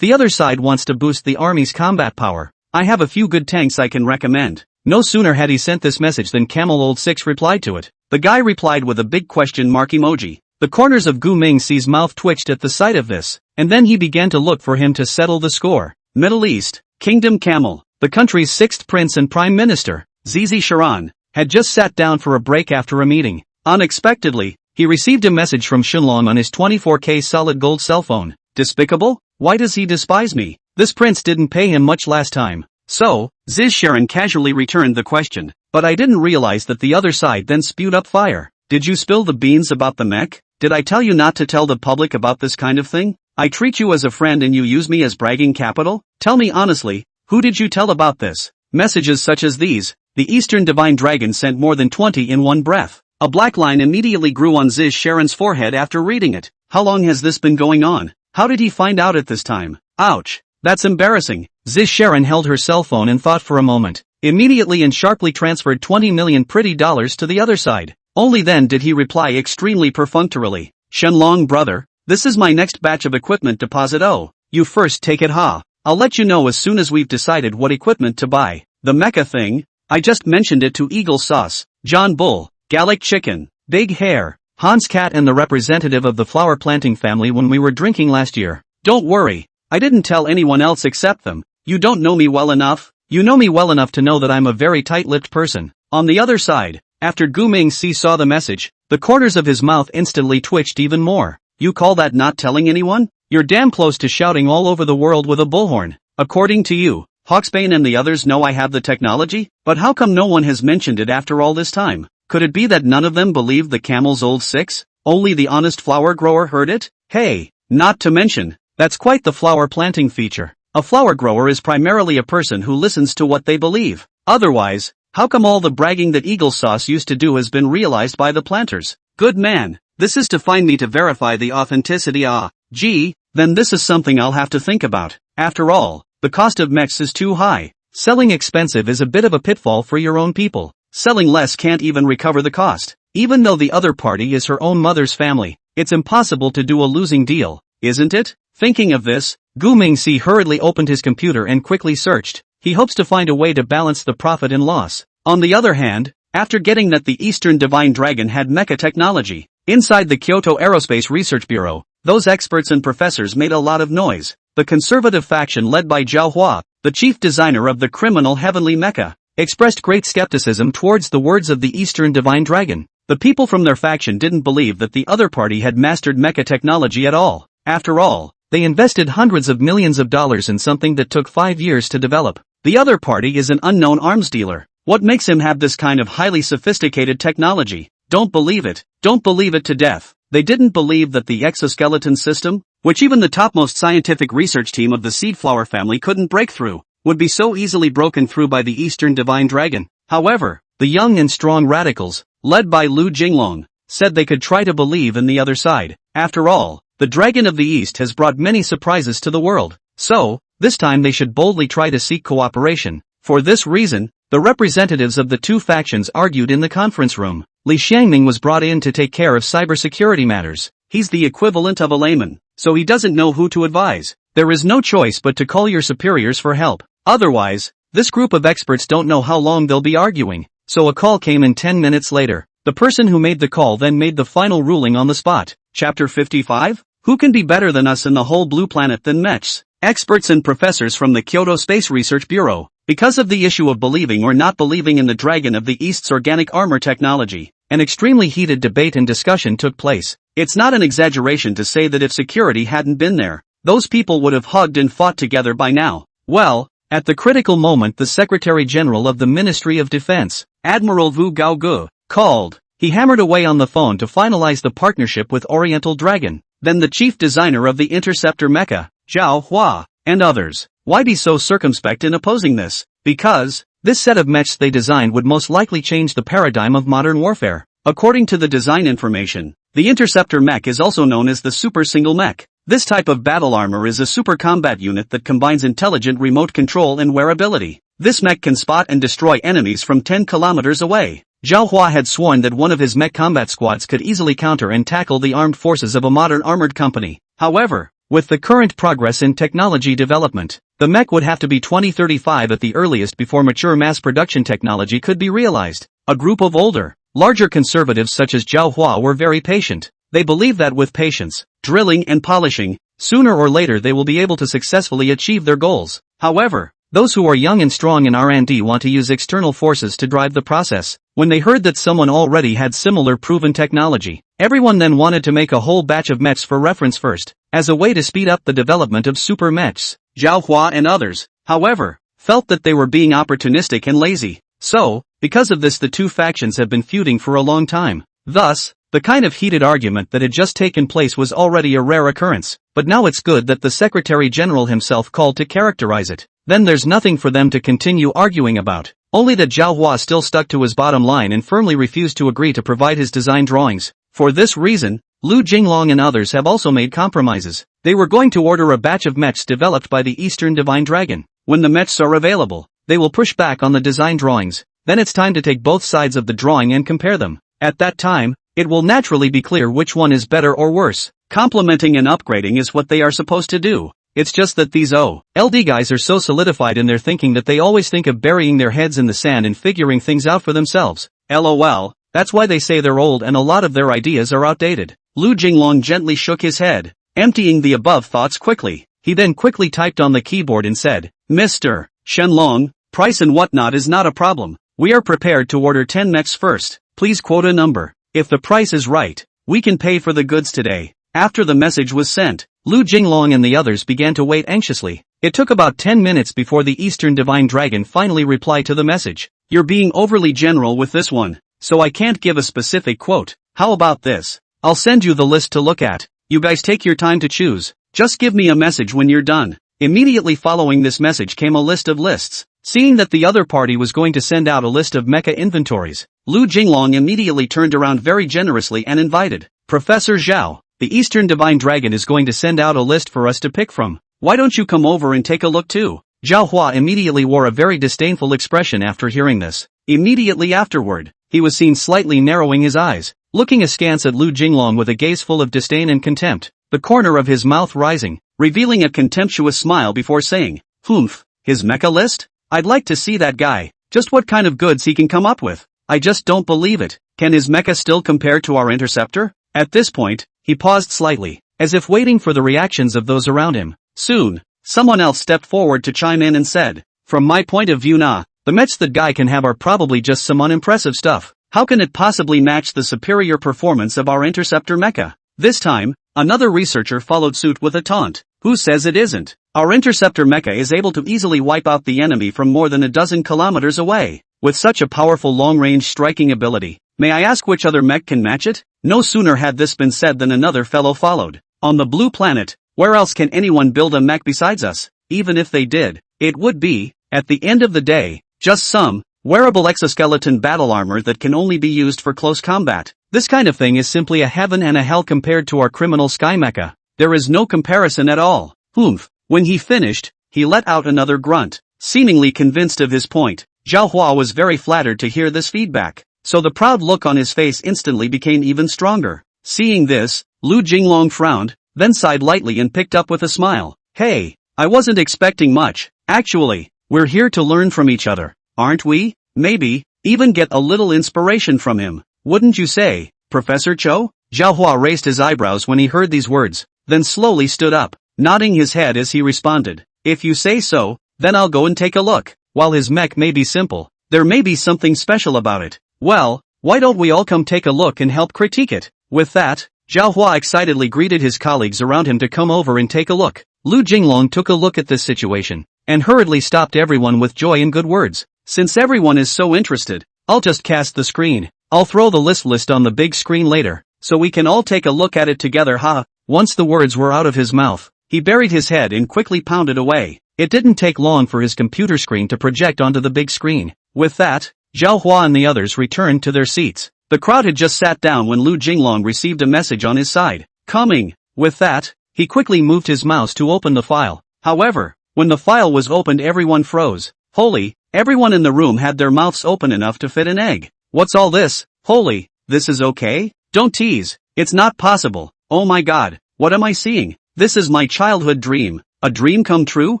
the other side wants to boost the army's combat power, I have a few good tanks I can recommend. No sooner had he sent this message than Camel Old 6 replied to it. The guy replied with a big question mark emoji. The corners of Gu Mingxi's mouth twitched at the sight of this, and then he began to look for him to settle the score. Middle East, Kingdom Camel, the country's 6th prince and prime minister, Zizi Sharan, had just sat down for a break after a meeting. Unexpectedly, he received a message from Shenlong on his 24K solid gold cell phone. Despicable? Why does he despise me? This prince didn't pay him much last time. So, Ziz Sharan casually returned the question. But I didn't realize that the other side then spewed up fire. Did you spill the beans about the mech? Did I tell you not to tell the public about this kind of thing? I treat you as a friend and you use me as bragging capital? Tell me honestly, who did you tell about this? Messages such as these, the Eastern Divine Dragon sent more than 20 in one breath. A black line immediately grew on Ziz Sharan's forehead after reading it. How long has this been going on? How did he find out at this time? Ouch. That's embarrassing. Ziz Sharan held her cell phone and thought for a moment, immediately and sharply transferred 20 million pretty dollars to the other side. Only then did he reply extremely perfunctorily. Shenlong brother, This is my next batch of equipment deposit. Oh, you first take it, ha. I'll let you know as soon as we've decided what equipment to buy. The mecha thing? I just mentioned it to Eagle Sauce, John Bull, Gallic Chicken, Big Hair, Hans Cat and the representative of the flower planting family when we were drinking last year. Don't worry, I didn't tell anyone else except them. You don't know me well enough. You know me well enough to know that I'm a very tight-lipped person. On the other side, after Gu Mingxi saw the message, the corners of his mouth instantly twitched even more. You call that not telling anyone? You're damn close to shouting all over the world with a bullhorn. According to you, Hawksbane and the others know I have the technology? But how come no one has mentioned it after all this time? Could it be that none of them believed the camel's old six? Only the honest flower grower heard it? Hey, not to mention, that's quite the flower planting feature. A flower grower is primarily a person who listens to what they believe. Otherwise, how come all the bragging that Eagle Sauce used to do has been realized by the planters? Good man, this is to find me to verify the authenticity. Ah, gee, then this is something I'll have to think about. After all, the cost of mechs is too high. Selling expensive is a bit of a pitfall for your own people. Selling less can't even recover the cost. Even though the other party is her own mother's family, it's impossible to do a losing deal, isn't it? Thinking of this, Gu Mingxi hurriedly opened his computer and quickly searched. He hopes to find a way to balance the profit and loss. On the other hand, after getting that the Eastern Divine Dragon had mecha technology, inside the Kyoto Aerospace Research Bureau, those experts and professors made a lot of noise. The conservative faction led by Zhao Hua, the chief designer of the criminal heavenly mecha, expressed great skepticism towards the words of the Eastern Divine Dragon. The people from their faction didn't believe that the other party had mastered mecha technology at all. After all, they invested hundreds of millions of dollars in something that took 5 years to develop. The other party is an unknown arms dealer. What makes him have this kind of highly sophisticated technology? Don't believe it. Don't believe it to death. They didn't believe that the exoskeleton system, which even the topmost scientific research team of the seed flower family couldn't break through, would be so easily broken through by the Eastern Divine Dragon. However, the young and strong radicals, led by Lu Jinglong, said they could try to believe in the other side. After all, the Dragon of the East has brought many surprises to the world. So, this time they should boldly try to seek cooperation. For this reason, the representatives of the two factions argued in the conference room. Li Xiangming was brought in to take care of cybersecurity matters. He's the equivalent of a layman, so he doesn't know who to advise. There is no choice but to call your superiors for help. Otherwise, this group of experts don't know how long they'll be arguing. So a call came in 10 minutes later. The person who made the call then made the final ruling on the spot. Chapter 55? Who can be better than us in the whole blue planet than mechs? Experts and professors from the Kyoto Space Research Bureau. Because of the issue of believing or not believing in the Dragon of the East's organic armor technology, an extremely heated debate and discussion took place. It's not an exaggeration to say that if security hadn't been there, those people would have hugged and fought together by now. Well, at the critical moment the Secretary General of the Ministry of Defense, Admiral Vu Gaoge, called. He hammered away on the phone to finalize the partnership with Oriental Dragon. Then the chief designer of the Interceptor Mecha, Zhao Hua, and others. Why be so circumspect in opposing this? Because this set of mechs they designed would most likely change the paradigm of modern warfare. According to the design information, the Interceptor mech is also known as the Super Single Mech. This type of battle armor is a super combat unit that combines intelligent remote control and wearability. This mech can spot and destroy enemies from 10 kilometers away. Zhao Hua had sworn that one of his mech combat squads could easily counter and tackle the armed forces of a modern armored company. However, with the current progress in technology development, the mech would have to be 2035 at the earliest before mature mass production technology could be realized. A group of older, larger conservatives such as Zhao Hua were very patient. They believe that with patience, drilling and polishing, sooner or later they will be able to successfully achieve their goals. However, those who are young and strong in R&D want to use external forces to drive the process. When they heard that someone already had similar proven technology, everyone then wanted to make a whole batch of mechs for reference first, as a way to speed up the development of super mechs. Zhao Hua and others, however, felt that they were being opportunistic and lazy. So, because of this the two factions have been feuding for a long time. Thus, the kind of heated argument that had just taken place was already a rare occurrence, but now it's good that the Secretary General himself called to characterize it. Then there's nothing for them to continue arguing about. Only that Zhao Hua still stuck to his bottom line and firmly refused to agree to provide his design drawings. For this reason, Lu Jinglong and others have also made compromises. They were going to order a batch of mechs developed by the Eastern Divine Dragon. When the mechs are available, they will push back on the design drawings. Then it's time to take both sides of the drawing and compare them. At that time, It will naturally be clear which one is better or worse. Complementing and upgrading is what they are supposed to do. It's just that these OLD guys are so solidified in their thinking that they always think of burying their heads in the sand and figuring things out for themselves. LOL, that's why they say they're old and a lot of their ideas are outdated. Lu Jinglong gently shook his head, emptying the above thoughts quickly. He then quickly typed on the keyboard and said, Mr. Shenlong, price and whatnot is not a problem. We are prepared to order 10 mechs first. Please quote a number. If the price is right, we can pay for the goods today. After the message was sent, Lu Jinglong and the others began to wait anxiously. It took about 10 minutes before the Eastern Divine Dragon finally replied to the message. You're being overly general with this one, so I can't give a specific quote. How about this? I'll send you the list to look at. You guys take your time to choose. Just give me a message when you're done. Immediately following this message came a list of lists. Seeing that the other party was going to send out a list of mecha inventories, Lu Jinglong immediately turned around very generously and invited, Professor Zhao, the Eastern Divine Dragon is going to send out a list for us to pick from. Why don't you come over and take a look too? Zhao Hua immediately wore a very disdainful expression after hearing this. Immediately afterward, he was seen slightly narrowing his eyes, looking askance at Lu Jinglong with a gaze full of disdain and contempt, the corner of his mouth rising, revealing a contemptuous smile before saying, Humph, his mecha list? I'd like to see that guy, just what kind of goods he can come up with. I just don't believe it. Can his mecha still compare to our interceptor? At this point, he paused slightly, as if waiting for the reactions of those around him. Soon, someone else stepped forward to chime in and said, From my point of view the mechs that guy can have are probably just some unimpressive stuff. How can it possibly match the superior performance of our interceptor mecha? This time, another researcher followed suit with a taunt. Who says it isn't? Our interceptor mecha is able to easily wipe out the enemy from more than a dozen kilometers away. With such a powerful long-range striking ability, may I ask which other mech can match it? No sooner had this been said than another fellow followed. On the blue planet, where else can anyone build a mech besides us? Even if they did, it would be, at the end of the day, just some wearable exoskeleton battle armor that can only be used for close combat. This kind of thing is simply a heaven and a hell compared to our criminal sky mecha. There is no comparison at all. Humph. When he finished, he let out another grunt, seemingly convinced of his point. Zhao Hua was very flattered to hear this feedback, so the proud look on his face instantly became even stronger. Seeing this, Lu Jinglong frowned, then sighed lightly and picked up with a smile. Hey, I wasn't expecting much. Actually, we're here to learn from each other, aren't we? Maybe, even get a little inspiration from him. Wouldn't you say, Professor Cho? Zhao Hua raised his eyebrows when he heard these words, then slowly stood up, nodding his head as he responded. If you say so, then I'll go and take a look. While his mech may be simple, there may be something special about it. Well, why don't we all come take a look and help critique it? With that, Zhao Hua excitedly greeted his colleagues around him to come over and take a look. Lu Jinglong took a look at this situation, and hurriedly stopped everyone with joy and good words. Since everyone is so interested, I'll just cast the screen. I'll throw the list on the big screen later, so we can all take a look at it together. Once the words were out of his mouth, he buried his head and quickly pounded away. It didn't take long for his computer screen to project onto the big screen. With that, Zhao Hua and the others returned to their seats. The crowd had just sat down when Lu Jinglong received a message on his side. Coming. With that, he quickly moved his mouse to open the file. However, when the file was opened, everyone froze. Holy, everyone in the room had their mouths open enough to fit an egg. What's all this? Holy, this is okay? Don't tease. It's not possible. Oh my god, what am I seeing? This is my childhood dream. A dream come true?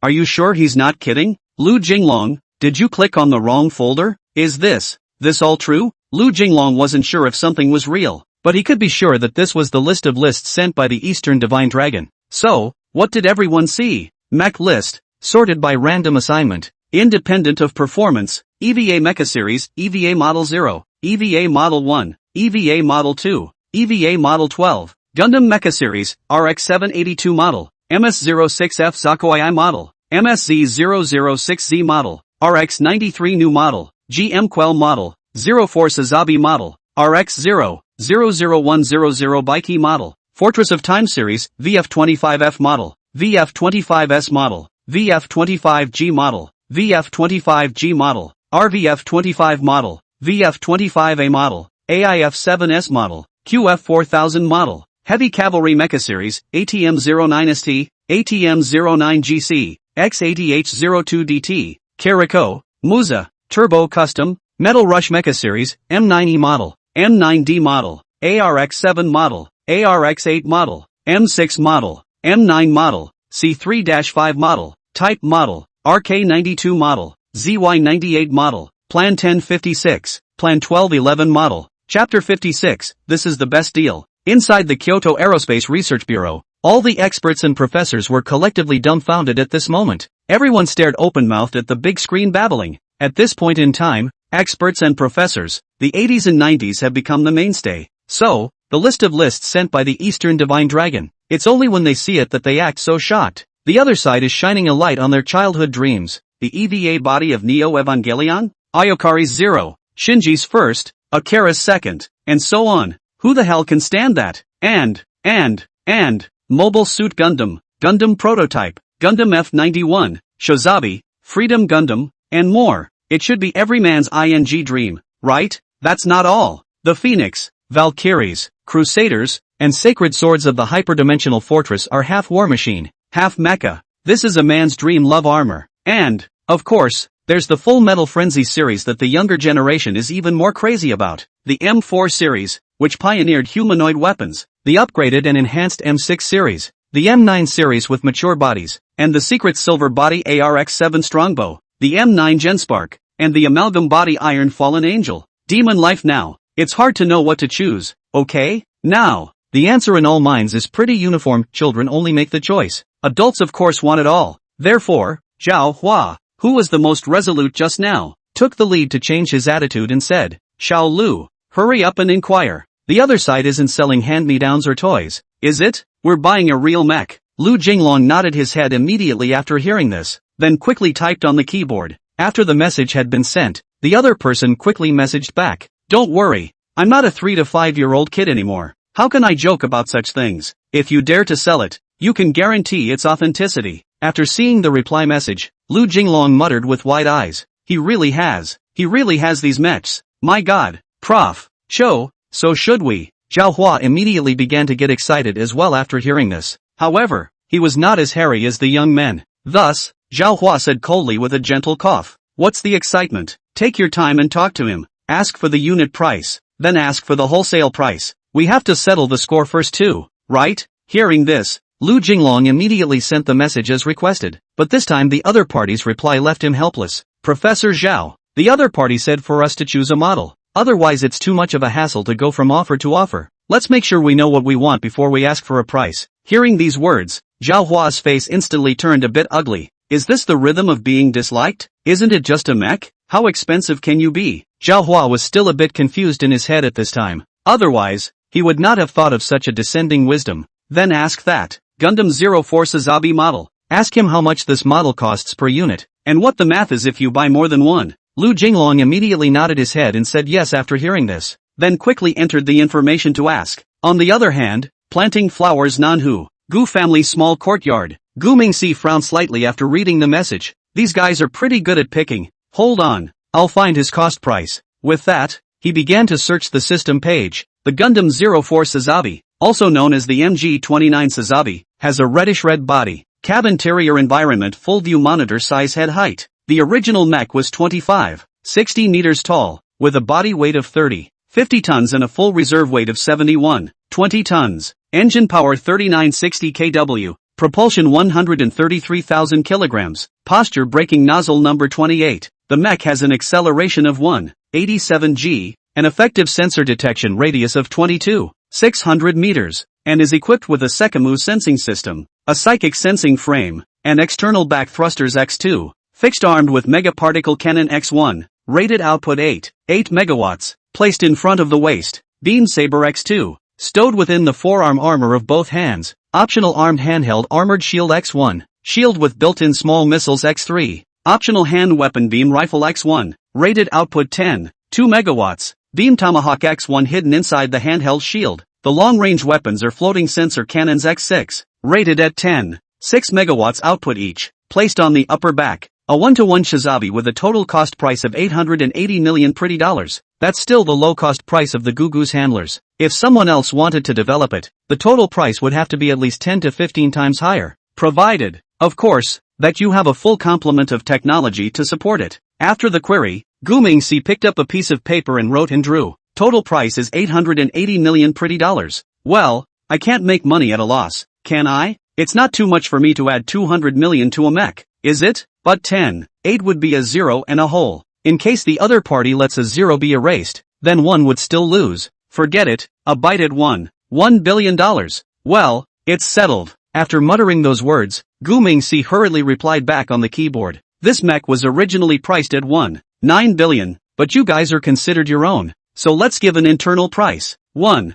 Are you sure he's not kidding? Lu Jinglong, did you click on the wrong folder? Is this all true? Lu Jinglong wasn't sure if something was real, but he could be sure that this was the list of lists sent by the Eastern Divine Dragon. So, what did everyone see? Mech list, sorted by random assignment, independent of performance, EVA Mecha Series, EVA Model 0, EVA Model 1, EVA Model 2, EVA Model 12, Gundam Mecha Series, RX-782 Model, MS-06F Zakoi I Model, MSZ-006Z Model, RX-93 New Model, GM Quell Model, 04 Sazabi Model, RX-0, 00100 Baiki Model, Fortress of Time Series, VF-25F Model, VF-25S Model, VF-25G Model, VF-25G Model, RVF-25 Model, VF-25A Model, AIF-7S Model, QF-4000 Model, Heavy Cavalry Mecha Series, ATM-09ST, ATM-09GC, X-ATH-02DT, Kariko, Muza, Turbo Custom, Metal Rush Mecha Series, M9E Model, M9D Model, ARX7 model, ARX8 model, M6 model, M9 model, C3-5 model, Type model, RK92 model, ZY98 model, Plan 1056, Plan 1211 model. Chapter 56, this is the best deal. Inside the Kyoto Aerospace Research Bureau, all the experts and professors were collectively dumbfounded at this moment. Everyone stared open-mouthed at the big screen babbling. At this point in time, experts and professors, the 80s and 90s have become the mainstay. So, the list of lists sent by the Eastern Divine Dragon. It's only when they see it that they act so shocked. The other side is shining a light on their childhood dreams. The EVA body of Neo Evangelion? Ayokari's 0, Shinji's 1st, Akira's 2nd, and so on. Who the hell can stand that? And, Mobile Suit Gundam, Gundam Prototype, Gundam F91, Shozabi, Freedom Gundam, and more. It should be every man's ing dream, right? That's not all. The Phoenix, Valkyries, Crusaders, and Sacred Swords of the Hyperdimensional Fortress are half war machine, half mecha. This is a man's dream love armor. And, of course, there's the Full Metal Frenzy series that the younger generation is even more crazy about. The M4 series, which pioneered humanoid weapons. The upgraded and enhanced M6 series. The M9 series with mature bodies. And the secret silver body ARX7 Strongbow. The M9 Genspark. And the amalgam body Iron Fallen Angel. Demon Life now. It's hard to know what to choose, okay? Now, the answer in all minds is pretty uniform. Children only make the choice. Adults of course want it all. Therefore, Zhao Hua, who was the most resolute just now, took the lead to change his attitude and said, Xiao Lu, hurry up and inquire. The other side isn't selling hand-me-downs or toys, is it? We're buying a real mech. Lu Jinglong nodded his head immediately after hearing this, then quickly typed on the keyboard. After the message had been sent, the other person quickly messaged back, don't worry, I'm not a 3 to 5-year-old kid anymore. How can I joke about such things? If you dare to sell it, you can guarantee its authenticity. After seeing the reply message, Lu Jinglong muttered with wide eyes, he really has these mechs. My god, Prof. Cho, so should we? Zhao Hua immediately began to get excited as well after hearing this. However, he was not as hairy as the young men. Thus, Zhao Hua said coldly with a gentle cough, what's the excitement? Take your time and talk to him. Ask for the unit price, then ask for the wholesale price. We have to settle the score first too, right? Hearing this, Lu Jinglong immediately sent the message as requested, but this time the other party's reply left him helpless. Professor Zhao, the other party said for us to choose a model. Otherwise it's too much of a hassle to go from offer to offer. Let's make sure we know what we want before we ask for a price. Hearing these words, Zhao Hua's face instantly turned a bit ugly. Is this the rhythm of being disliked? Isn't it just a mech? How expensive can you be? Zhao Hua was still a bit confused in his head at this time. Otherwise, he would not have thought of such a descending wisdom. Then ask that. Gundam 04 Sazabi model. Ask him how much this model costs per unit, and what the math is if you buy more than one. Lu Jinglong immediately nodded his head and said yes after hearing this, then quickly entered the information to ask. On the other hand, planting flowers Nanhu, Gu family's small courtyard. Gu Mingxi frowned slightly after reading the message. These guys are pretty good at picking. Hold on, I'll find his cost price. With that, he began to search the system page. The Gundam 04 Sazabi, also known as the MG-29 Sazabi, has a reddish-red body, cabin interior environment full-view monitor size head height. The original mech was 25-60 meters tall, with a body weight of 30-50 tons and a full reserve weight of 71-20 tons. Engine power 3960 kW, propulsion 133,000 kilograms, posture braking nozzle number 28. The mech has an acceleration of 187 g, an effective sensor detection radius of 600 meters, and is equipped with a Sekamu sensing system, a psychic sensing frame, and external back thrusters X2, fixed armed with megaparticle cannon X1, rated output 8 megawatts, placed in front of the waist, beam saber X2, stowed within the forearm armor of both hands, optional armed handheld armored shield X1, shield with built-in small missiles X3, optional hand weapon beam rifle X1, rated output 2 megawatts, beam tomahawk X1 hidden inside the handheld shield. The long-range weapons are floating sensor cannons X6, rated at 6 megawatts output each, placed on the upper back. A 1-to-1 Shizabi with a total cost price of 880 million pretty dollars. That's still the low-cost price of the Gugu's handlers. If someone else wanted to develop it, the total price would have to be at least 10 to 15 times higher. Provided, of course, that you have a full complement of technology to support it. After the query, Gu Mingxi picked up a piece of paper and wrote and drew. Total price is 880 million pretty dollars. Well, I can't make money at a loss, can I? It's not too much for me to add 200 million to a mech, is it? But 8 would be a 0 and a hole. In case the other party lets a 0 be erased, then 1 would still lose. Forget it, a bite at $1 billion. Well, it's settled. After muttering those words, Gu Mingxi hurriedly replied back on the keyboard. This mech was originally priced at $9 billion, but you guys are considered your own, so let's give an internal price. $1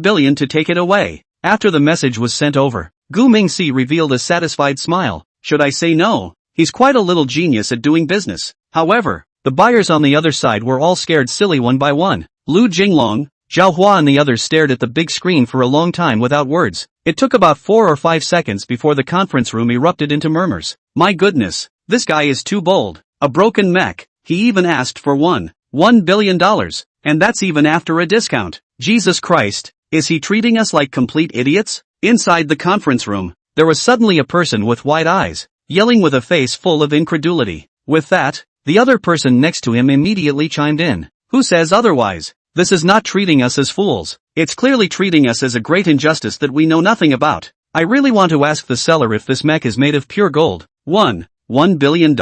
billion to take it away. After the message was sent over, Gu Mingxi revealed a satisfied smile. Should I say no? He's quite a little genius at doing business. However, the buyers on the other side were all scared silly one by one. Lu Jinglong, Zhao Hua and the others stared at the big screen for a long time without words. It took about 4 or 5 seconds before the conference room erupted into murmurs. My goodness, this guy is too bold. A broken mech. He even asked for $1 billion, and that's even after a discount. Jesus Christ, is he treating us like complete idiots? Inside the conference room, there was suddenly a person with wide eyes, yelling with a face full of incredulity. With that, the other person next to him immediately chimed in. Who says otherwise? This is not treating us as fools. It's clearly treating us as a great injustice that we know nothing about. I really want to ask the seller if this mech is made of pure gold. $1 billion?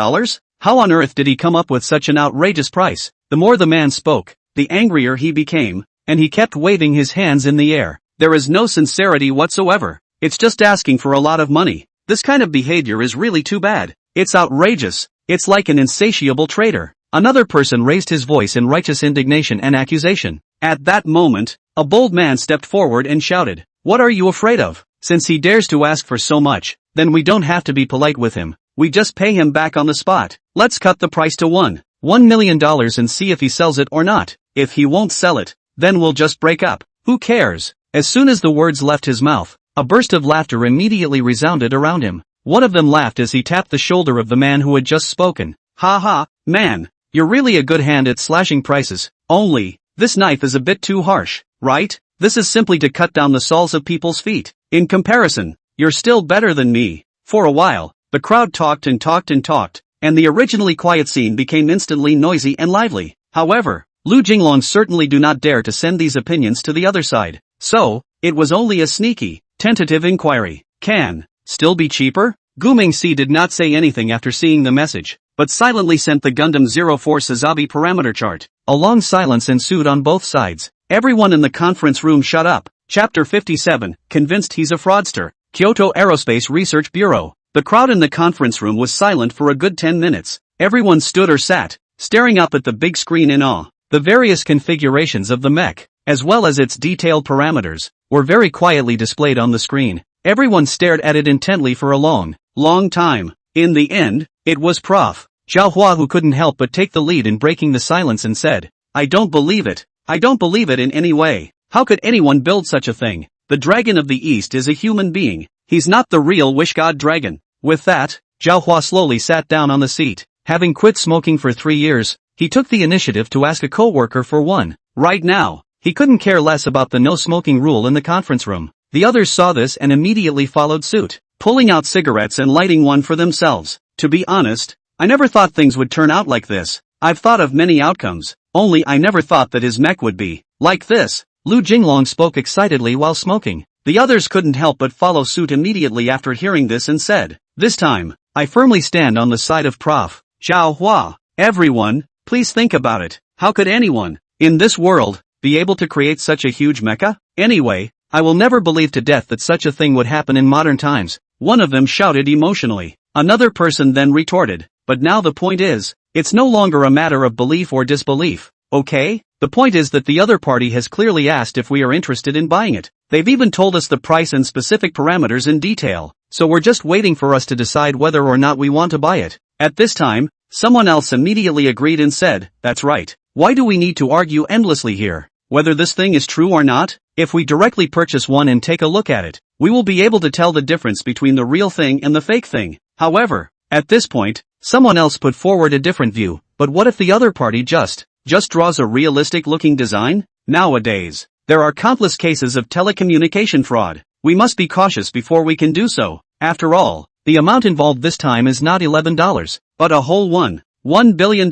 How on earth did he come up with such an outrageous price? The more the man spoke, the angrier he became, and he kept waving his hands in the air. There is no sincerity whatsoever. It's just asking for a lot of money. This kind of behavior is really too bad. It's outrageous. It's like an insatiable traitor. Another person raised his voice in righteous indignation and accusation. At that moment, a bold man stepped forward and shouted, "What are you afraid of? Since he dares to ask for so much, then we don't have to be polite with him. We just pay him back on the spot. Let's cut the price to $1 million and see if he sells it or not. If he won't sell it, then we'll just break up. Who cares?" As soon as the words left his mouth, a burst of laughter immediately resounded around him. One of them laughed as he tapped the shoulder of the man who had just spoken. "Ha ha, man, you're really a good hand at slashing prices, only, this knife is a bit too harsh, right? This is simply to cut down the soles of people's feet. In comparison, you're still better than me." For a while, the crowd talked and talked and talked, and the originally quiet scene became instantly noisy and lively. However, Lu Jinglong certainly do not dare to send these opinions to the other side. So, it was only a sneaky, tentative inquiry. Can still be cheaper? Gu Mingxi did not say anything after seeing the message, but silently sent the Gundam 04 Sazabi parameter chart. A long silence ensued on both sides. Everyone in the conference room shut up. Chapter 57, Convinced He's a Fraudster. Kyoto Aerospace Research Bureau. The crowd in the conference room was silent for a good 10 minutes. Everyone stood or sat, staring up at the big screen in awe. The various configurations of the mech, as well as its detailed parameters, were very quietly displayed on the screen. Everyone stared at it intently for a long time. In the end, it was Prof. Zhao Hua who couldn't help but take the lead in breaking the silence and said, "I don't believe it. I don't believe it in any way. How could anyone build such a thing? The Dragon of the East is a human being. He's not the real Wish God Dragon." With that, Zhao Hua slowly sat down on the seat. Having quit smoking for 3 years, he took the initiative to ask a co-worker for one. Right now, he couldn't care less about the no-smoking rule in the conference room. The others saw this and immediately followed suit, pulling out cigarettes and lighting one for themselves. To be honest, I never thought things would turn out like this. I've thought of many outcomes, only I never thought that his mech would be like this. Lu Jinglong spoke excitedly while smoking. The others couldn't help but follow suit immediately after hearing this and said, "This time, I firmly stand on the side of Prof. Zhao Hua. Everyone, please think about it. How could anyone, in this world, be able to create such a huge mecha? Anyway, I will never believe to death that such a thing would happen in modern times." One of them shouted emotionally. Another person then retorted, "But now the point is, it's no longer a matter of belief or disbelief, okay? The point is that the other party has clearly asked if we are interested in buying it. They've even told us the price and specific parameters in detail, so we're just waiting for us to decide whether or not we want to buy it." At this time, someone else immediately agreed and said, "That's right. Why do we need to argue endlessly here? Whether this thing is true or not, if we directly purchase one and take a look at it, we will be able to tell the difference between the real thing and the fake thing." However, at this point, someone else put forward a different view. But what if the other party just draws a realistic-looking design? Nowadays, there are countless cases of telecommunication fraud. We must be cautious before we can do so. After all, the amount involved this time is not $11, but a whole $1 billion.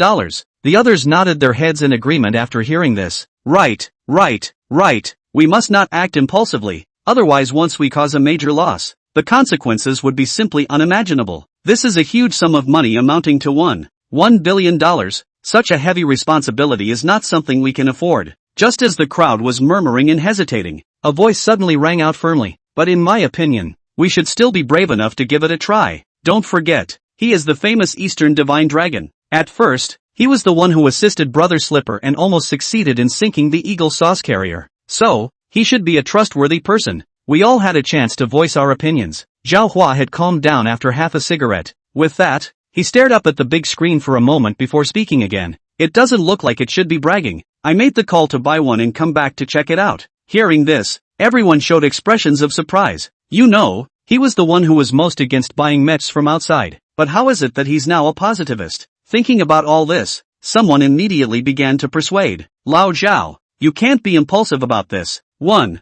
The others nodded their heads in agreement after hearing this. Right, Right. We must not act impulsively, otherwise once we cause a major loss, the consequences would be simply unimaginable. This is a huge sum of money amounting to $1 billion. Such a heavy responsibility is not something we can afford. Just as the crowd was murmuring and hesitating, a voice suddenly rang out firmly. But in my opinion, we should still be brave enough to give it a try. Don't forget, he is the famous Eastern Divine Dragon. At first, he was the one who assisted Brother Slipper and almost succeeded in sinking the Eagle Sauce carrier. So, he should be a trustworthy person. We all had a chance to voice our opinions. Zhao Hua had calmed down after half a cigarette. With that, he stared up at the big screen for a moment before speaking again. It doesn't look like it should be bragging. I made the call to buy one and come back to check it out. Hearing this, everyone showed expressions of surprise. You know, he was the one who was most against buying mechs from outside. But how is it that he's now a positivist? Thinking about all this, someone immediately began to persuade. Lao Zhao, you can't be impulsive about this. $1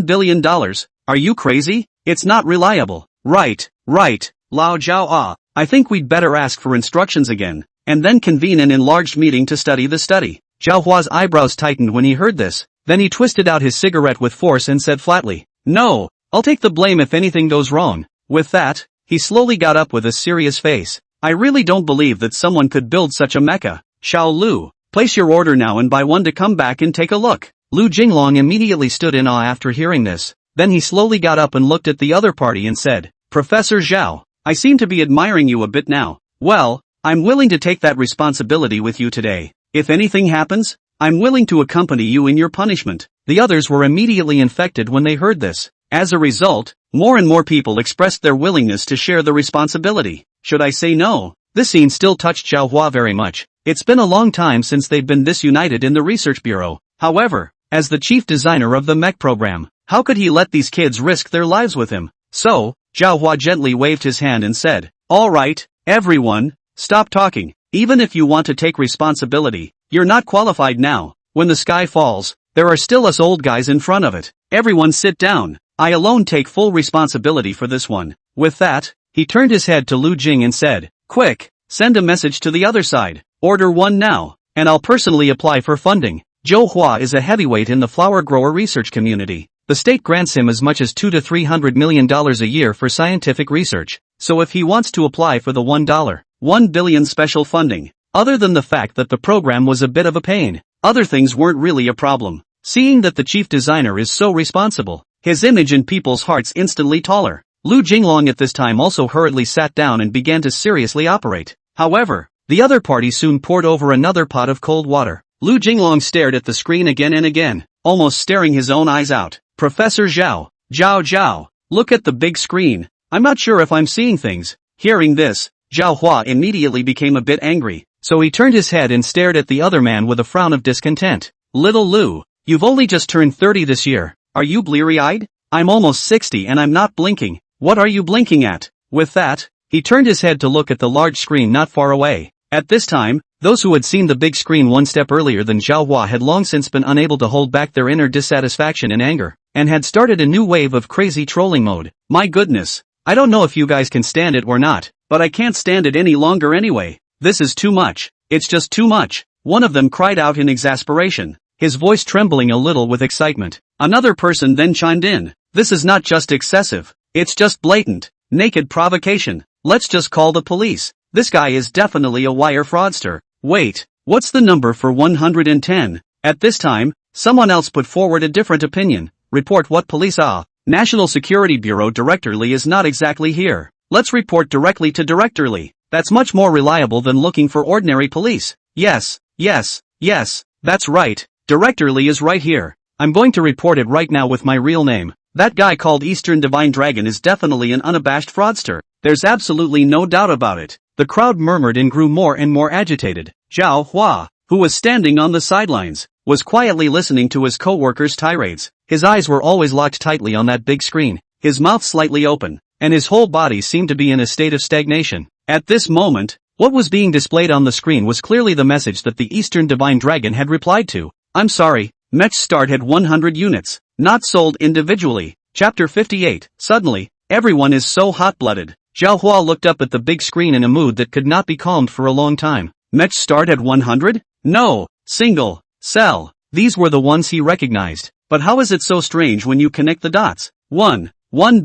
billion? Are you crazy? It's not reliable. Right. Lao Zhao, I think we'd better ask for instructions again, and then convene an enlarged meeting to study the study. Zhao Hua's eyebrows tightened when he heard this. Then he twisted out his cigarette with force and said flatly, "No, I'll take the blame if anything goes wrong." With that, he slowly got up with a serious face. I really don't believe that someone could build such a mecha. Xiao Lu, place your order now and buy one to come back and take a look. Lu Jinglong immediately stood in awe after hearing this. Then he slowly got up and looked at the other party and said, "Professor Zhao, I seem to be admiring you a bit now. Well, I'm willing to take that responsibility with you today. If anything happens, I'm willing to accompany you in your punishment." The others were immediately infected when they heard this. As a result, more and more people expressed their willingness to share the responsibility. Should I say no? This scene still touched Zhao Hua very much. It's been a long time since they've been this united in the research bureau. However, as the chief designer of the mech program, how could he let these kids risk their lives with him? So, Zhao Hua gently waved his hand and said, "All right, everyone, stop talking. Even if you want to take responsibility, you're not qualified now. When the sky falls, there are still us old guys in front of it. Everyone sit down. I alone take full responsibility for this one." With that, he turned his head to Lu Jing and said, "Quick, send a message to the other side. Order one now, and I'll personally apply for funding." Zhou Hua is a heavyweight in the flower grower research community. The state grants him as much as $200 to $300 million a year for scientific research. So if he wants to apply for the $1 billion special funding, other than the fact that the program was a bit of a pain, other things weren't really a problem. Seeing that the chief designer is so responsible, his image in people's hearts instantly taller. Lu Jinglong at this time also hurriedly sat down and began to seriously operate. However, the other party soon poured over another pot of cold water. Lu Jinglong stared at the screen again and again, almost staring his own eyes out. "Professor Zhao, look at the big screen. I'm not sure if I'm seeing things." Hearing this, Zhao Hua immediately became a bit angry, so he turned his head and stared at the other man with a frown of discontent. "Little Lu, you've only just turned 30 this year. Are you bleary-eyed? I'm almost 60 and I'm not blinking. What are you blinking at?" With that, he turned his head to look at the large screen not far away. At this time, those who had seen the big screen one step earlier than Zhao Hua had long since been unable to hold back their inner dissatisfaction and anger, and had started a new wave of crazy trolling mode. "My goodness, I don't know if you guys can stand it or not, but I can't stand it any longer anyway. This is too much. It's just too much." One of them cried out in exasperation, his voice trembling a little with excitement. Another person then chimed in, "This is not just excessive, it's just blatant, naked provocation. Let's just call the police. This guy is definitely a wire fraudster. Wait, what's the number for 110? At this time, someone else put forward a different opinion. "Report what police are. National Security Bureau Director Lee is not exactly here. Let's report directly to Director Lee. That's much more reliable than looking for ordinary police." Yes, that's right. Director Lee is right here. I'm going to report it right now with my real name. That guy called Eastern Divine Dragon is definitely an unabashed fraudster. There's absolutely no doubt about it. The crowd murmured and grew more and more agitated. Zhao Hua, who was standing on the sidelines, was quietly listening to his co-workers' tirades. His eyes were always locked tightly on that big screen, his mouth slightly open, and his whole body seemed to be in a state of stagnation. At this moment, what was being displayed on the screen was clearly the message that the Eastern Divine Dragon had replied to. "I'm sorry, mechs start at 100 units, not sold individually." Chapter 58. Suddenly, everyone is so hot-blooded. Zhao Hua looked up at the big screen in a mood that could not be calmed for a long time. "Mechs start at 100? No, single, sell. These were the ones he recognized. But how is it so strange when you connect the dots? 1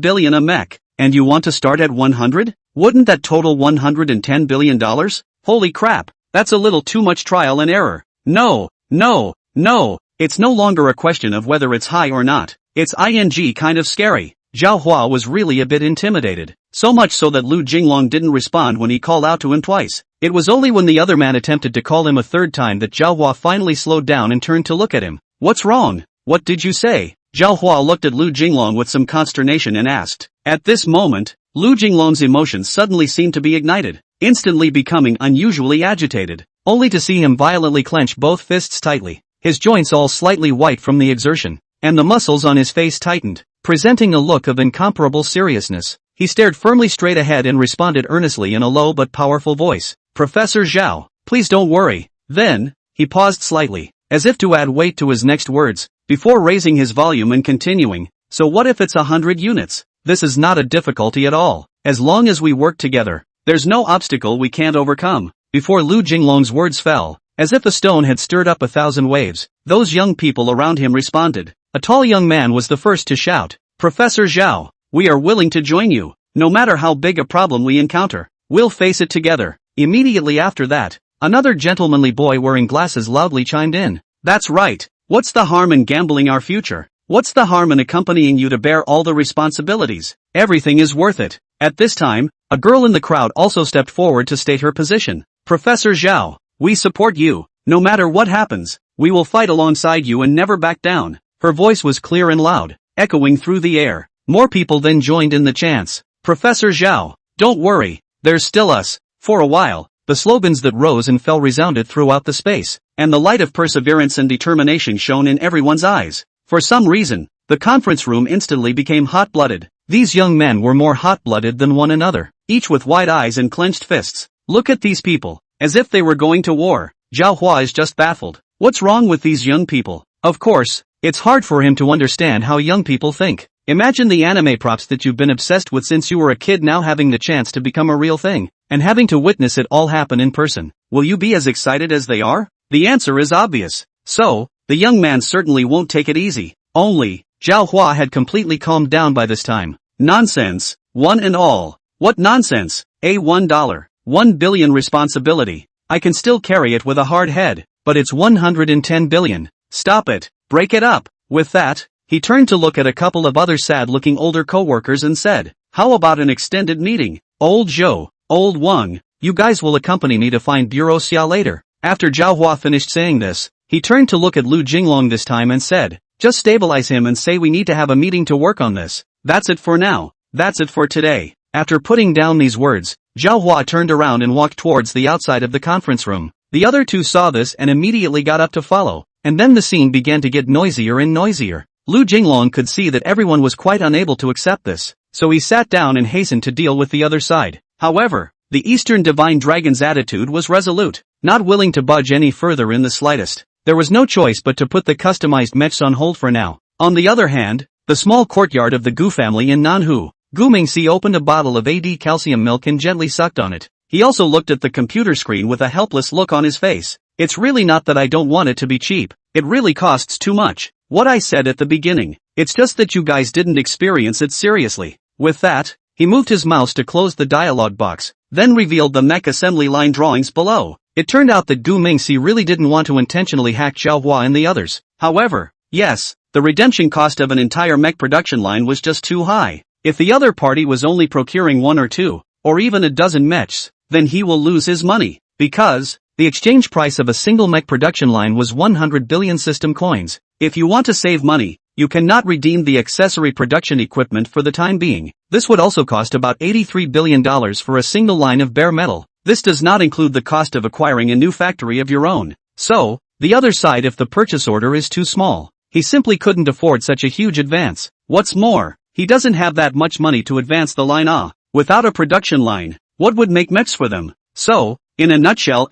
billion a mech, and you want to start at 100? Wouldn't that total $110 billion? Holy crap, that's a little too much trial and error. No. It's no longer a question of whether it's high or not. It's kind of scary. Zhao Hua was really a bit intimidated. So much so that Lu Jinglong didn't respond when he called out to him twice. It was only when the other man attempted to call him a third time that Zhao Hua finally slowed down and turned to look at him. What's wrong? What did you say? Zhao Hua looked at Lu Jinglong with some consternation and asked. At this moment, Lu Jinglong's emotions suddenly seemed to be ignited, instantly becoming unusually agitated, only to see him violently clench both fists tightly, his joints all slightly white from the exertion, and the muscles on his face tightened, presenting a look of incomparable seriousness. He stared firmly straight ahead and responded earnestly in a low but powerful voice. Professor Zhao, please don't worry. Then, he paused slightly, as if to add weight to his next words, before raising his volume and continuing. So what if it's 100 units? This is not a difficulty at all. As long as we work together, there's no obstacle we can't overcome. Before Lu Jinglong's words fell, as if a stone had stirred up 1,000 waves, those young people around him responded. A tall young man was the first to shout. Professor Zhao, we are willing to join you. No matter how big a problem we encounter, we'll face it together. Immediately after that, another gentlemanly boy wearing glasses loudly chimed in. That's right. What's the harm in gambling our future? What's the harm in accompanying you to bear all the responsibilities? Everything is worth it. At this time, a girl in the crowd also stepped forward to state her position. Professor Zhao, we support you. No matter what happens, we will fight alongside you and never back down. Her voice was clear and loud, echoing through the air. More people then joined in the chants. Professor Zhao, don't worry, there's still us. For a while, the slogans that rose and fell resounded throughout the space, and the light of perseverance and determination shone in everyone's eyes. For some reason, the conference room instantly became hot-blooded. These young men were more hot-blooded than one another, each with wide eyes and clenched fists. Look at these people, as if they were going to war. Zhao Hua is just baffled. What's wrong with these young people? Of course, it's hard for him to understand how young people think. Imagine the anime props that you've been obsessed with since you were a kid now having the chance to become a real thing, and having to witness it all happen in person. Will you be as excited as they are? The answer is obvious. So, the young man certainly won't take it easy. Only, Zhao Hua had completely calmed down by this time. Nonsense, one and all. What nonsense? $1 billion responsibility. I can still carry it with a hard head, but it's 110 billion. Stop it, break it up. With that, he turned to look at a couple of other sad-looking older co-workers and said, how about an extended meeting? Old Zhou, Old Wang, you guys will accompany me to find Bureau Xia later. After Zhao Hua finished saying this, he turned to look at Lu Jinglong this time and said, just stabilize him and say we need to have a meeting to work on this. That's it for now. That's it for today. After putting down these words, Zhao Hua turned around and walked towards the outside of the conference room. The other two saw this and immediately got up to follow, and then the scene began to get noisier and noisier. Lu Jinglong could see that everyone was quite unable to accept this, so he sat down and hastened to deal with the other side. However, the Eastern Divine Dragon's attitude was resolute, not willing to budge any further in the slightest. There was no choice but to put the customized mechs on hold for now. On the other hand, the small courtyard of the Gu family in Nanhu, Gu Mingxi opened a bottle of AD calcium milk and gently sucked on it. He also looked at the computer screen with a helpless look on his face. It's really not that I don't want it to be cheap. It really costs too much. What I said at the beginning. It's just that you guys didn't experience it seriously. With that, he moved his mouse to close the dialog box, then revealed the mech assembly line drawings below. It turned out that Gu Mingxi really didn't want to intentionally hack Zhao Hua and the others. However, yes, the redemption cost of an entire mech production line was just too high. If the other party was only procuring 1 or 2, or even a dozen mechs, then he will lose his money, because the exchange price of a single mech production line was 100 billion system coins. If you want to save money, you cannot redeem the accessory production equipment for the time being. This would also cost about $83 billion for a single line of bare metal. This does not include the cost of acquiring a new factory of your own. So, the other side, if the purchase order is too small, he simply couldn't afford such a huge advance. What's more, he doesn't have that much money to advance the line. Without a production line, what would make mechs for them? So, in a nutshell,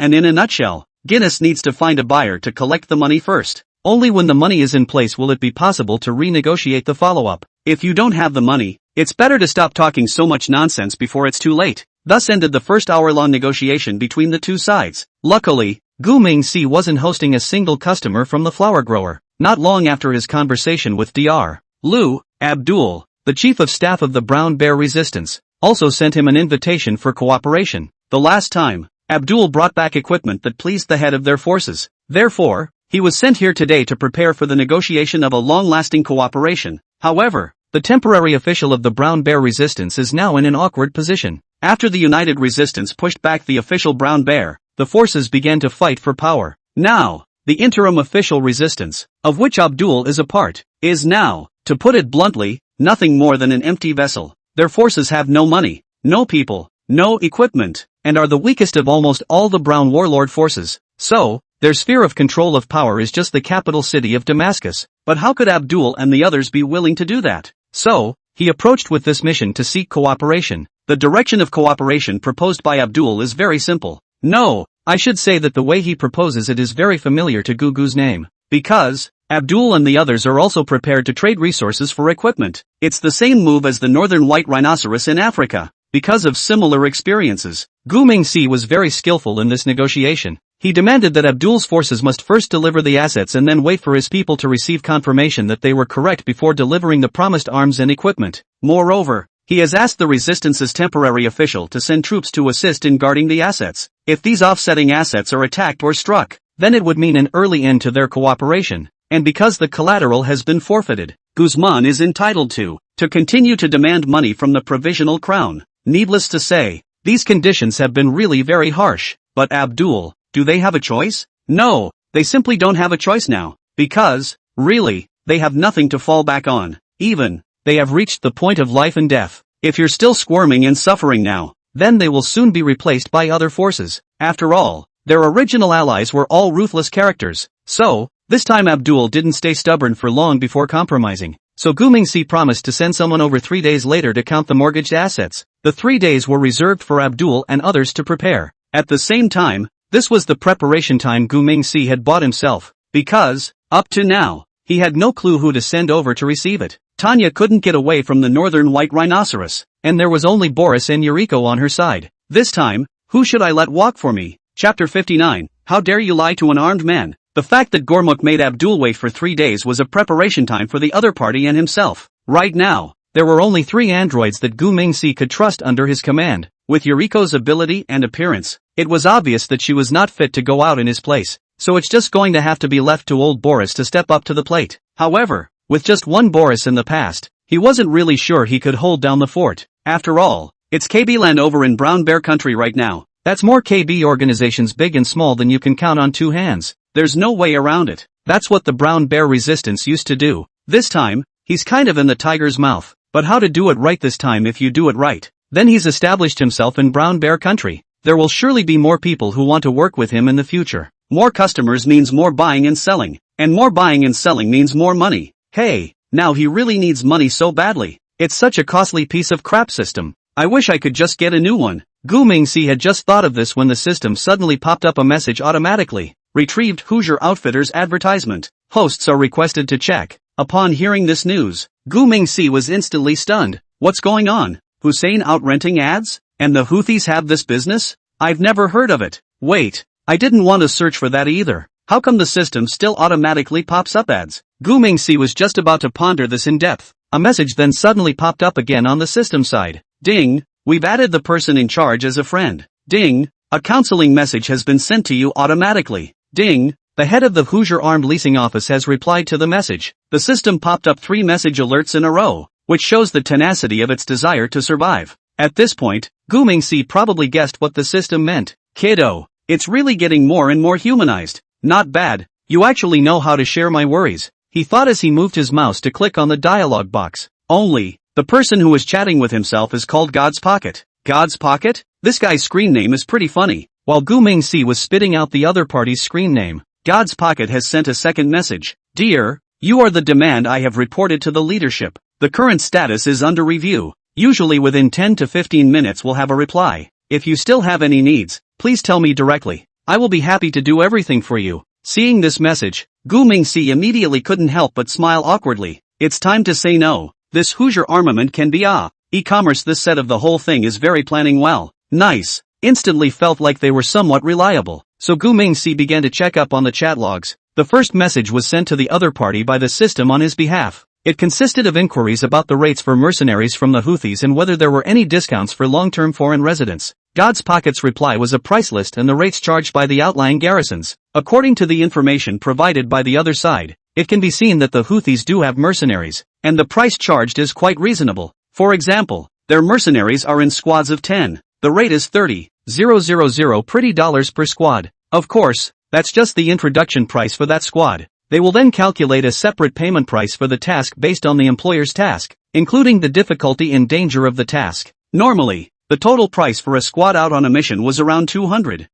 Guinness needs to find a buyer to collect the money first. Only when the money is in place will it be possible to renegotiate the follow-up. If you don't have the money, it's better to stop talking so much nonsense before it's too late. Thus ended the first hour-long negotiation between the two sides. Luckily, Gu Mingxi wasn't hosting a single customer from the flower grower. Not long after his conversation with Dr. Lu, Abdul, the chief of staff of the Brown Bear Resistance, also sent him an invitation for cooperation. The last time, Abdul brought back equipment that pleased the head of their forces. Therefore, he was sent here today to prepare for the negotiation of a long-lasting cooperation. However, the temporary official of the Brown Bear Resistance is now in an awkward position. After the United Resistance pushed back the official Brown Bear, the forces began to fight for power. Now, the interim official resistance, of which Abdul is a part, is now, to put it bluntly, nothing more than an empty vessel. Their forces have no money, no people, no equipment, and are the weakest of almost all the Brown warlord forces. So, their sphere of control of power is just the capital city of Damascus. But how could Abdul and the others be willing to do that? So, he approached with this mission to seek cooperation. The direction of cooperation proposed by Abdul is very simple. No, I should say that the way he proposes it is very familiar to Gugu's name. Because, Abdul and the others are also prepared to trade resources for equipment. It's the same move as the northern white rhinoceros in Africa. Because of similar experiences, Gu Mingxi was very skillful in this negotiation. He demanded that Abdul's forces must first deliver the assets and then wait for his people to receive confirmation that they were correct before delivering the promised arms and equipment. Moreover, he has asked the Resistance's temporary official to send troops to assist in guarding the assets. If these offsetting assets are attacked or struck, then it would mean an early end to their cooperation. And because the collateral has been forfeited, Guzman is entitled to continue to demand money from the provisional crown. Needless to say, these conditions have been really very harsh. But Abdul, do they have a choice? No, they simply don't have a choice now. Because, really, they have nothing to fall back on. Even, they have reached the point of life and death. If you're still squirming and suffering now, then they will soon be replaced by other forces. After all, their original allies were all ruthless characters. So, this time Abdul didn't stay stubborn for long before compromising. So Gu Mingxi promised to send someone over 3 days later to count the mortgaged assets. The 3 days were reserved for Abdul and others to prepare. At the same time, this was the preparation time Gu Mingxi had bought himself. Because, up to now, he had no clue who to send over to receive it. Tanya couldn't get away from the northern white rhinoceros, and there was only Boris and Yuriko on her side. This time, who should I let walk for me? Chapter 59, How dare you lie to an armed man? The fact that Gormuk made Abdul wait for 3 days was a preparation time for the other party and himself. Right now, there were only 3 androids that Gu Mingxi could trust under his command. With Yuriko's ability and appearance, it was obvious that she was not fit to go out in his place, so it's just going to have to be left to old Boris to step up to the plate. However, with just one Boris in the past, he wasn't really sure he could hold down the fort. After all, it's KB land over in Brown Bear country right now. That's more KB organizations big and small than you can count on 2 hands. There's no way around it. That's what the Brown Bear Resistance used to do. This time, he's kind of in the tiger's mouth. But how to do it right this time if you do it right? Then he's established himself in Brown Bear country. There will surely be more people who want to work with him in the future. More customers means more buying and selling. And more buying and selling means more money. Hey, now he really needs money so badly. It's such a costly piece of crap system. I wish I could just get a new one. Gu Mingxi had just thought of this when the system suddenly popped up a message automatically. Retrieved Hoosier Outfitters advertisement. Hosts are requested to check. Upon hearing this news, Gu Mingxi was instantly stunned. What's going on? Hussein out renting ads? And the Houthis have this business? I've never heard of it. Wait, I didn't want to search for that either. How come the system still automatically pops up ads? Gu Mingxi was just about to ponder this in depth. A message then suddenly popped up again on the system side. Ding, we've added the person in charge as a friend. Ding, a counseling message has been sent to you automatically. Ding, the head of the Hoosier Armed Leasing Office has replied to the message. The system popped up 3 message alerts in a row, which shows the tenacity of its desire to survive. At this point, Gu Mingxi probably guessed what the system meant. Kiddo, it's really getting more and more humanized. Not bad, you actually know how to share my worries. He thought as he moved his mouse to click on the dialog box. Only, the person who was chatting with himself is called God's Pocket. God's Pocket? This guy's screen name is pretty funny. While Gu Mingxi was spitting out the other party's screen name, God's Pocket has sent a second message. Dear, you are the demand I have reported to the leadership. The current status is under review. Usually within 10 to 15 minutes we'll have a reply. If you still have any needs, please tell me directly. I will be happy to do everything for you. Seeing this message, Gu Mingxi immediately couldn't help but smile awkwardly. It's time to say no. This Hoosier armament can be e-commerce. This set of the whole thing is very planning well. Nice. Instantly felt like they were somewhat reliable. so Gu Mingxi began to check up on the chat logs. The first message was sent to the other party by the system on his behalf. It consisted of inquiries about the rates for mercenaries from the Houthis and whether there were any discounts for long-term foreign residents. God's Pocket's reply was a price list and the rates charged by the outlying garrisons. According to the information provided by the other side, it can be seen that the Houthis do have mercenaries, and the price charged is quite reasonable. For example, their mercenaries are in squads of 10. The rate is 30,000 pretty dollars per squad. Of course, that's just the introduction price for that squad. They will then calculate a separate payment price for the task based on the employer's task, including the difficulty and danger of the task. Normally, the total price for a squad out on a mission was around 200,000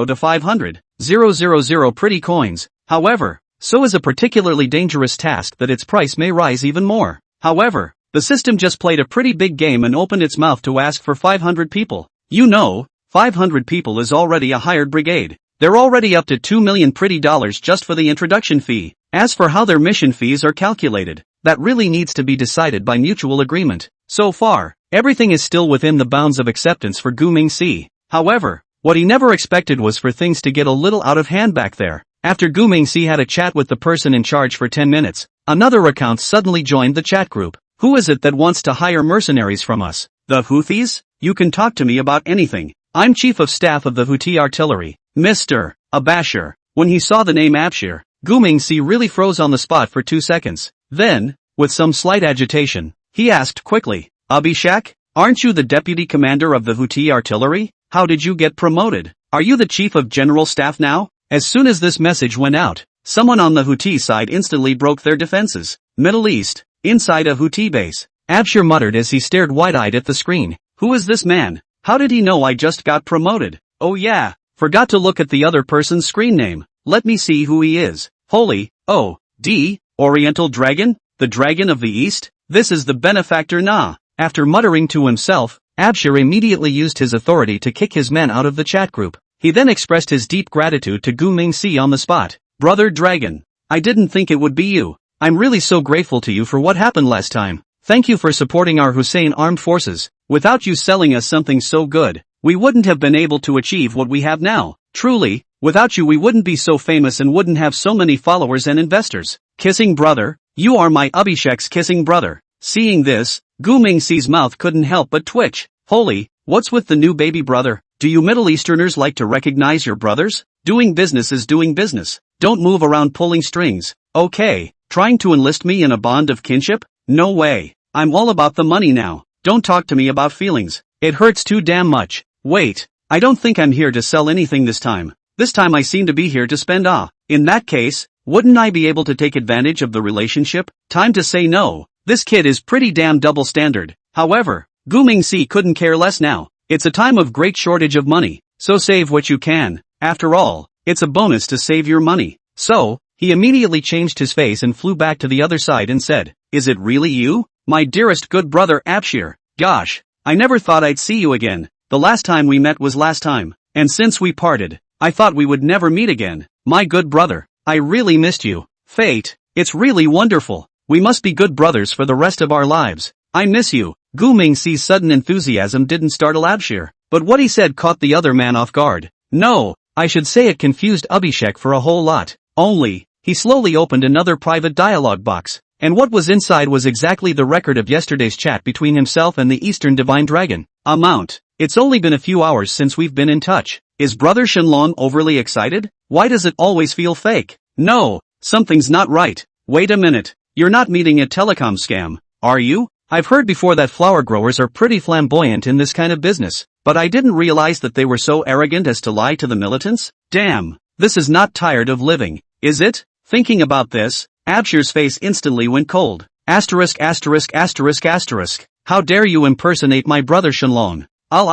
to 500,000 pretty coins. However, so is a particularly dangerous task that its price may rise even more. However, the system just played a pretty big game and opened its mouth to ask for 500 people. 500 people is already a hired brigade. They're already up to 2 million pretty dollars just for the introduction fee. As for how their mission fees are calculated, that really needs to be decided by mutual agreement. So far, everything is still within the bounds of acceptance for Gu Mingxi. However, what he never expected was for things to get a little out of hand back there. After Gu Mingxi had a chat with the person in charge for 10 minutes, another account suddenly joined the chat group. Who is it that wants to hire mercenaries from us? The Houthis? You can talk to me about anything. I'm Chief of Staff of the Houthi Artillery, Mr. Abashir. When he saw the name Abshir, Gu Mingxi really froze on the spot for 2 seconds. Then, with some slight agitation, he asked quickly, Abhishek, aren't you the deputy commander of the Houthi Artillery? How did you get promoted? Are you the chief of general staff now? As soon as this message went out, someone on the Houthi side instantly broke their defenses. Middle East, inside a Houthi base. Abshir muttered as he stared wide-eyed at the screen. Who is this man? How did he know I just got promoted? Oh yeah, forgot to look at the other person's screen name. Let me see who he is. Holy, Oriental Dragon? The Dragon of the East? This is the benefactor Na. After muttering to himself, Abshir immediately used his authority to kick his men out of the chat group. He then expressed his deep gratitude to Gu Mingxi on the spot. Brother Dragon, I didn't think it would be you. I'm really so grateful to you for what happened last time. Thank you for supporting our Hussein armed forces. Without you selling us something so good, we wouldn't have been able to achieve what we have now. Truly, without you we wouldn't be so famous and wouldn't have so many followers and investors. Kissing brother, you are my Abhishek's kissing brother. Seeing this, Gu Mingxi's mouth couldn't help but twitch. Holy, what's with the new baby brother? Do you Middle Easterners like to recognize your brothers? Doing business is doing business. Don't move around pulling strings. Okay, trying to enlist me in a bond of kinship? No way. I'm all about the money now. Don't talk to me about feelings. It hurts too damn much. Wait, I don't think I'm here to sell anything this time. This time I seem to be here to spend. In that case, wouldn't I be able to take advantage of the relationship? Time to say no. This kid is pretty damn double standard. However, Gu Mingxi couldn't care less now. It's a time of great shortage of money, so save what you can. After all, it's a bonus to save your money. So, he immediately changed his face and flew back to the other side and said, Is it really you? My dearest good brother Abshir. Gosh, I never thought I'd see you again. The last time we met was last time, and since we parted, I thought we would never meet again. My good brother, I really missed you. Fate, it's really wonderful. We must be good brothers for the rest of our lives. I miss you. Gu Mingxi's sudden enthusiasm didn't startle Abshir, but what he said caught the other man off guard. No, I should say it confused Abhishek for a whole lot. Only, he slowly opened another private dialogue box, and what was inside was exactly the record of yesterday's chat between himself and the Eastern Divine Dragon. Amount. It's only been a few hours since we've been in touch. Is Brother Shenlong overly excited? Why does it always feel fake? No, something's not right. Wait a minute. You're not meeting a telecom scam, are you? I've heard before that flower growers are pretty flamboyant in this kind of business, but I didn't realize that they were so arrogant as to lie to the militants. Damn, this is not tired of living, is it? Thinking about this, Abshir's face instantly went cold. Asterisk. How dare you impersonate my brother Shenlong? I'll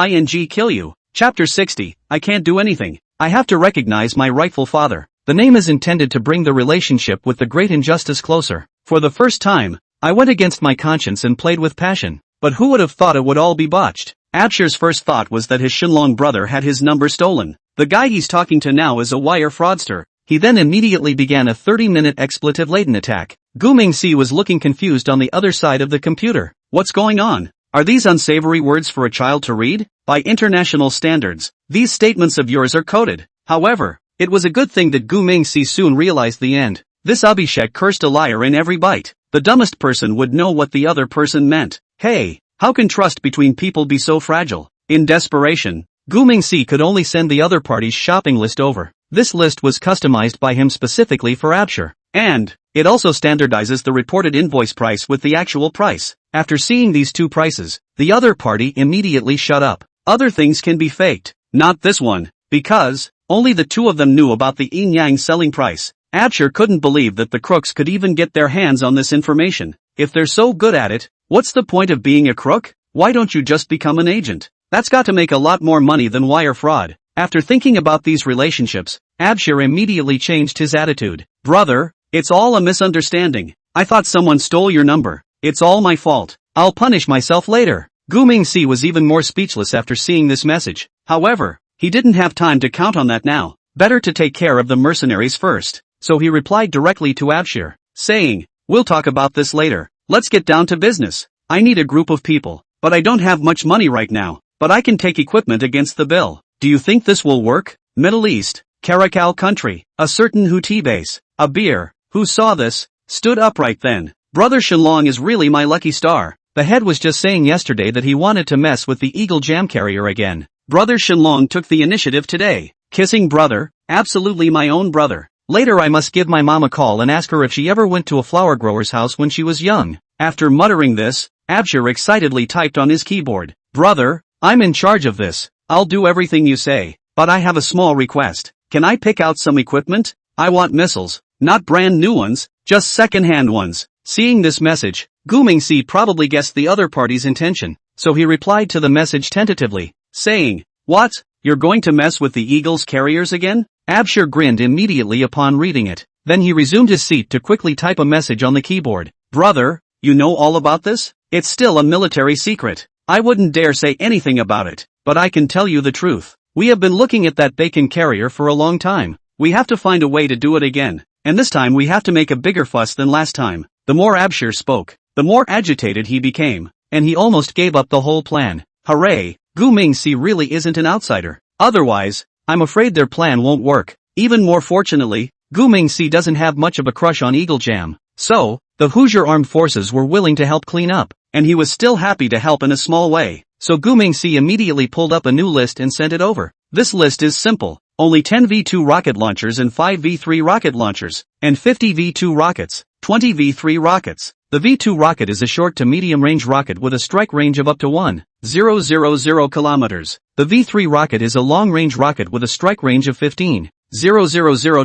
kill you. Chapter 60, I can't do anything. I have to recognize my rightful father. The name is intended to bring the relationship with the great injustice closer. For the first time, I went against my conscience and played with passion. But who would have thought it would all be botched? Abshir's first thought was that his Shenlong brother had his number stolen. The guy he's talking to now is a wire fraudster. He then immediately began a 30-minute expletive-laden attack. Gu Mingxi was looking confused on the other side of the computer. What's going on? Are these unsavory words for a child to read? By international standards, these statements of yours are coded. However, it was a good thing that Gu Mingxi soon realized the end. This Abhishek cursed a liar in every bite. The dumbest person would know what the other person meant. Hey, how can trust between people be so fragile? In desperation, Gu Mingxi could only send the other party's shopping list over. This list was customized by him specifically for Abshur, and it also standardizes the reported invoice price with the actual price. After seeing these two prices, the other party immediately shut up. Other things can be faked, not this one, because only the two of them knew about the yin-yang selling price. Abshur couldn't believe that the crooks could even get their hands on this information. If they're so good at it, what's the point of being a crook? Why don't you just become an agent? That's got to make a lot more money than wire fraud. After thinking about these relationships, Abshur immediately changed his attitude. Brother, it's all a misunderstanding. I thought someone stole your number. It's all my fault. I'll punish myself later. Gu Mingxi was even more speechless after seeing this message. However, he didn't have time to count on that now. Better to take care of the mercenaries first. So he replied directly to Abshur, saying, we'll talk about this later. Let's get down to business. I need a group of people, but I don't have much money right now. But I can take equipment against the bill. Do you think this will work? Middle East, Caracal country, a certain Houthi base, a beer, who saw this, stood upright then. Brother Shenlong is really my lucky star. The head was just saying yesterday that he wanted to mess with the Eagle Jam Carrier again. Brother Shenlong took the initiative today. Kissing brother, absolutely my own brother. Later I must give my mom a call and ask her if she ever went to a flower grower's house when she was young. After muttering this, Abshur excitedly typed on his keyboard. Brother, I'm in charge of this. I'll do everything you say, but I have a small request. Can I pick out some equipment? I want missiles, not brand new ones, just second-hand ones. Seeing this message, Gu Mingxi probably guessed the other party's intention, so he replied to the message tentatively, saying, what? You're going to mess with the Eagle's carriers again? Abshur grinned immediately upon reading it. Then he resumed his seat to quickly type a message on the keyboard. Brother, you know all about this? It's still a military secret. I wouldn't dare say anything about it, but I can tell you the truth. We have been looking at that bacon carrier for a long time. We have to find a way to do it again, and this time we have to make a bigger fuss than last time. The more Abshur spoke, the more agitated he became, and he almost gave up the whole plan. Hooray, Gu Mingxi really isn't an outsider. Otherwise, I'm afraid their plan won't work. Even more fortunately, Gu Mingxi doesn't have much of a crush on Eagle Jam. So, the Hoosier Armed Forces were willing to help clean up, and he was still happy to help in a small way. So Gu Mingxi immediately pulled up a new list and sent it over. This list is simple. Only 10 V2 rocket launchers and 5 V3 rocket launchers, and 50 V2 rockets, 20 V3 rockets. The V2 rocket is a short to medium-range rocket with a strike range of up to 1,000 kilometers. The V3 rocket is a long-range rocket with a strike range of 15,000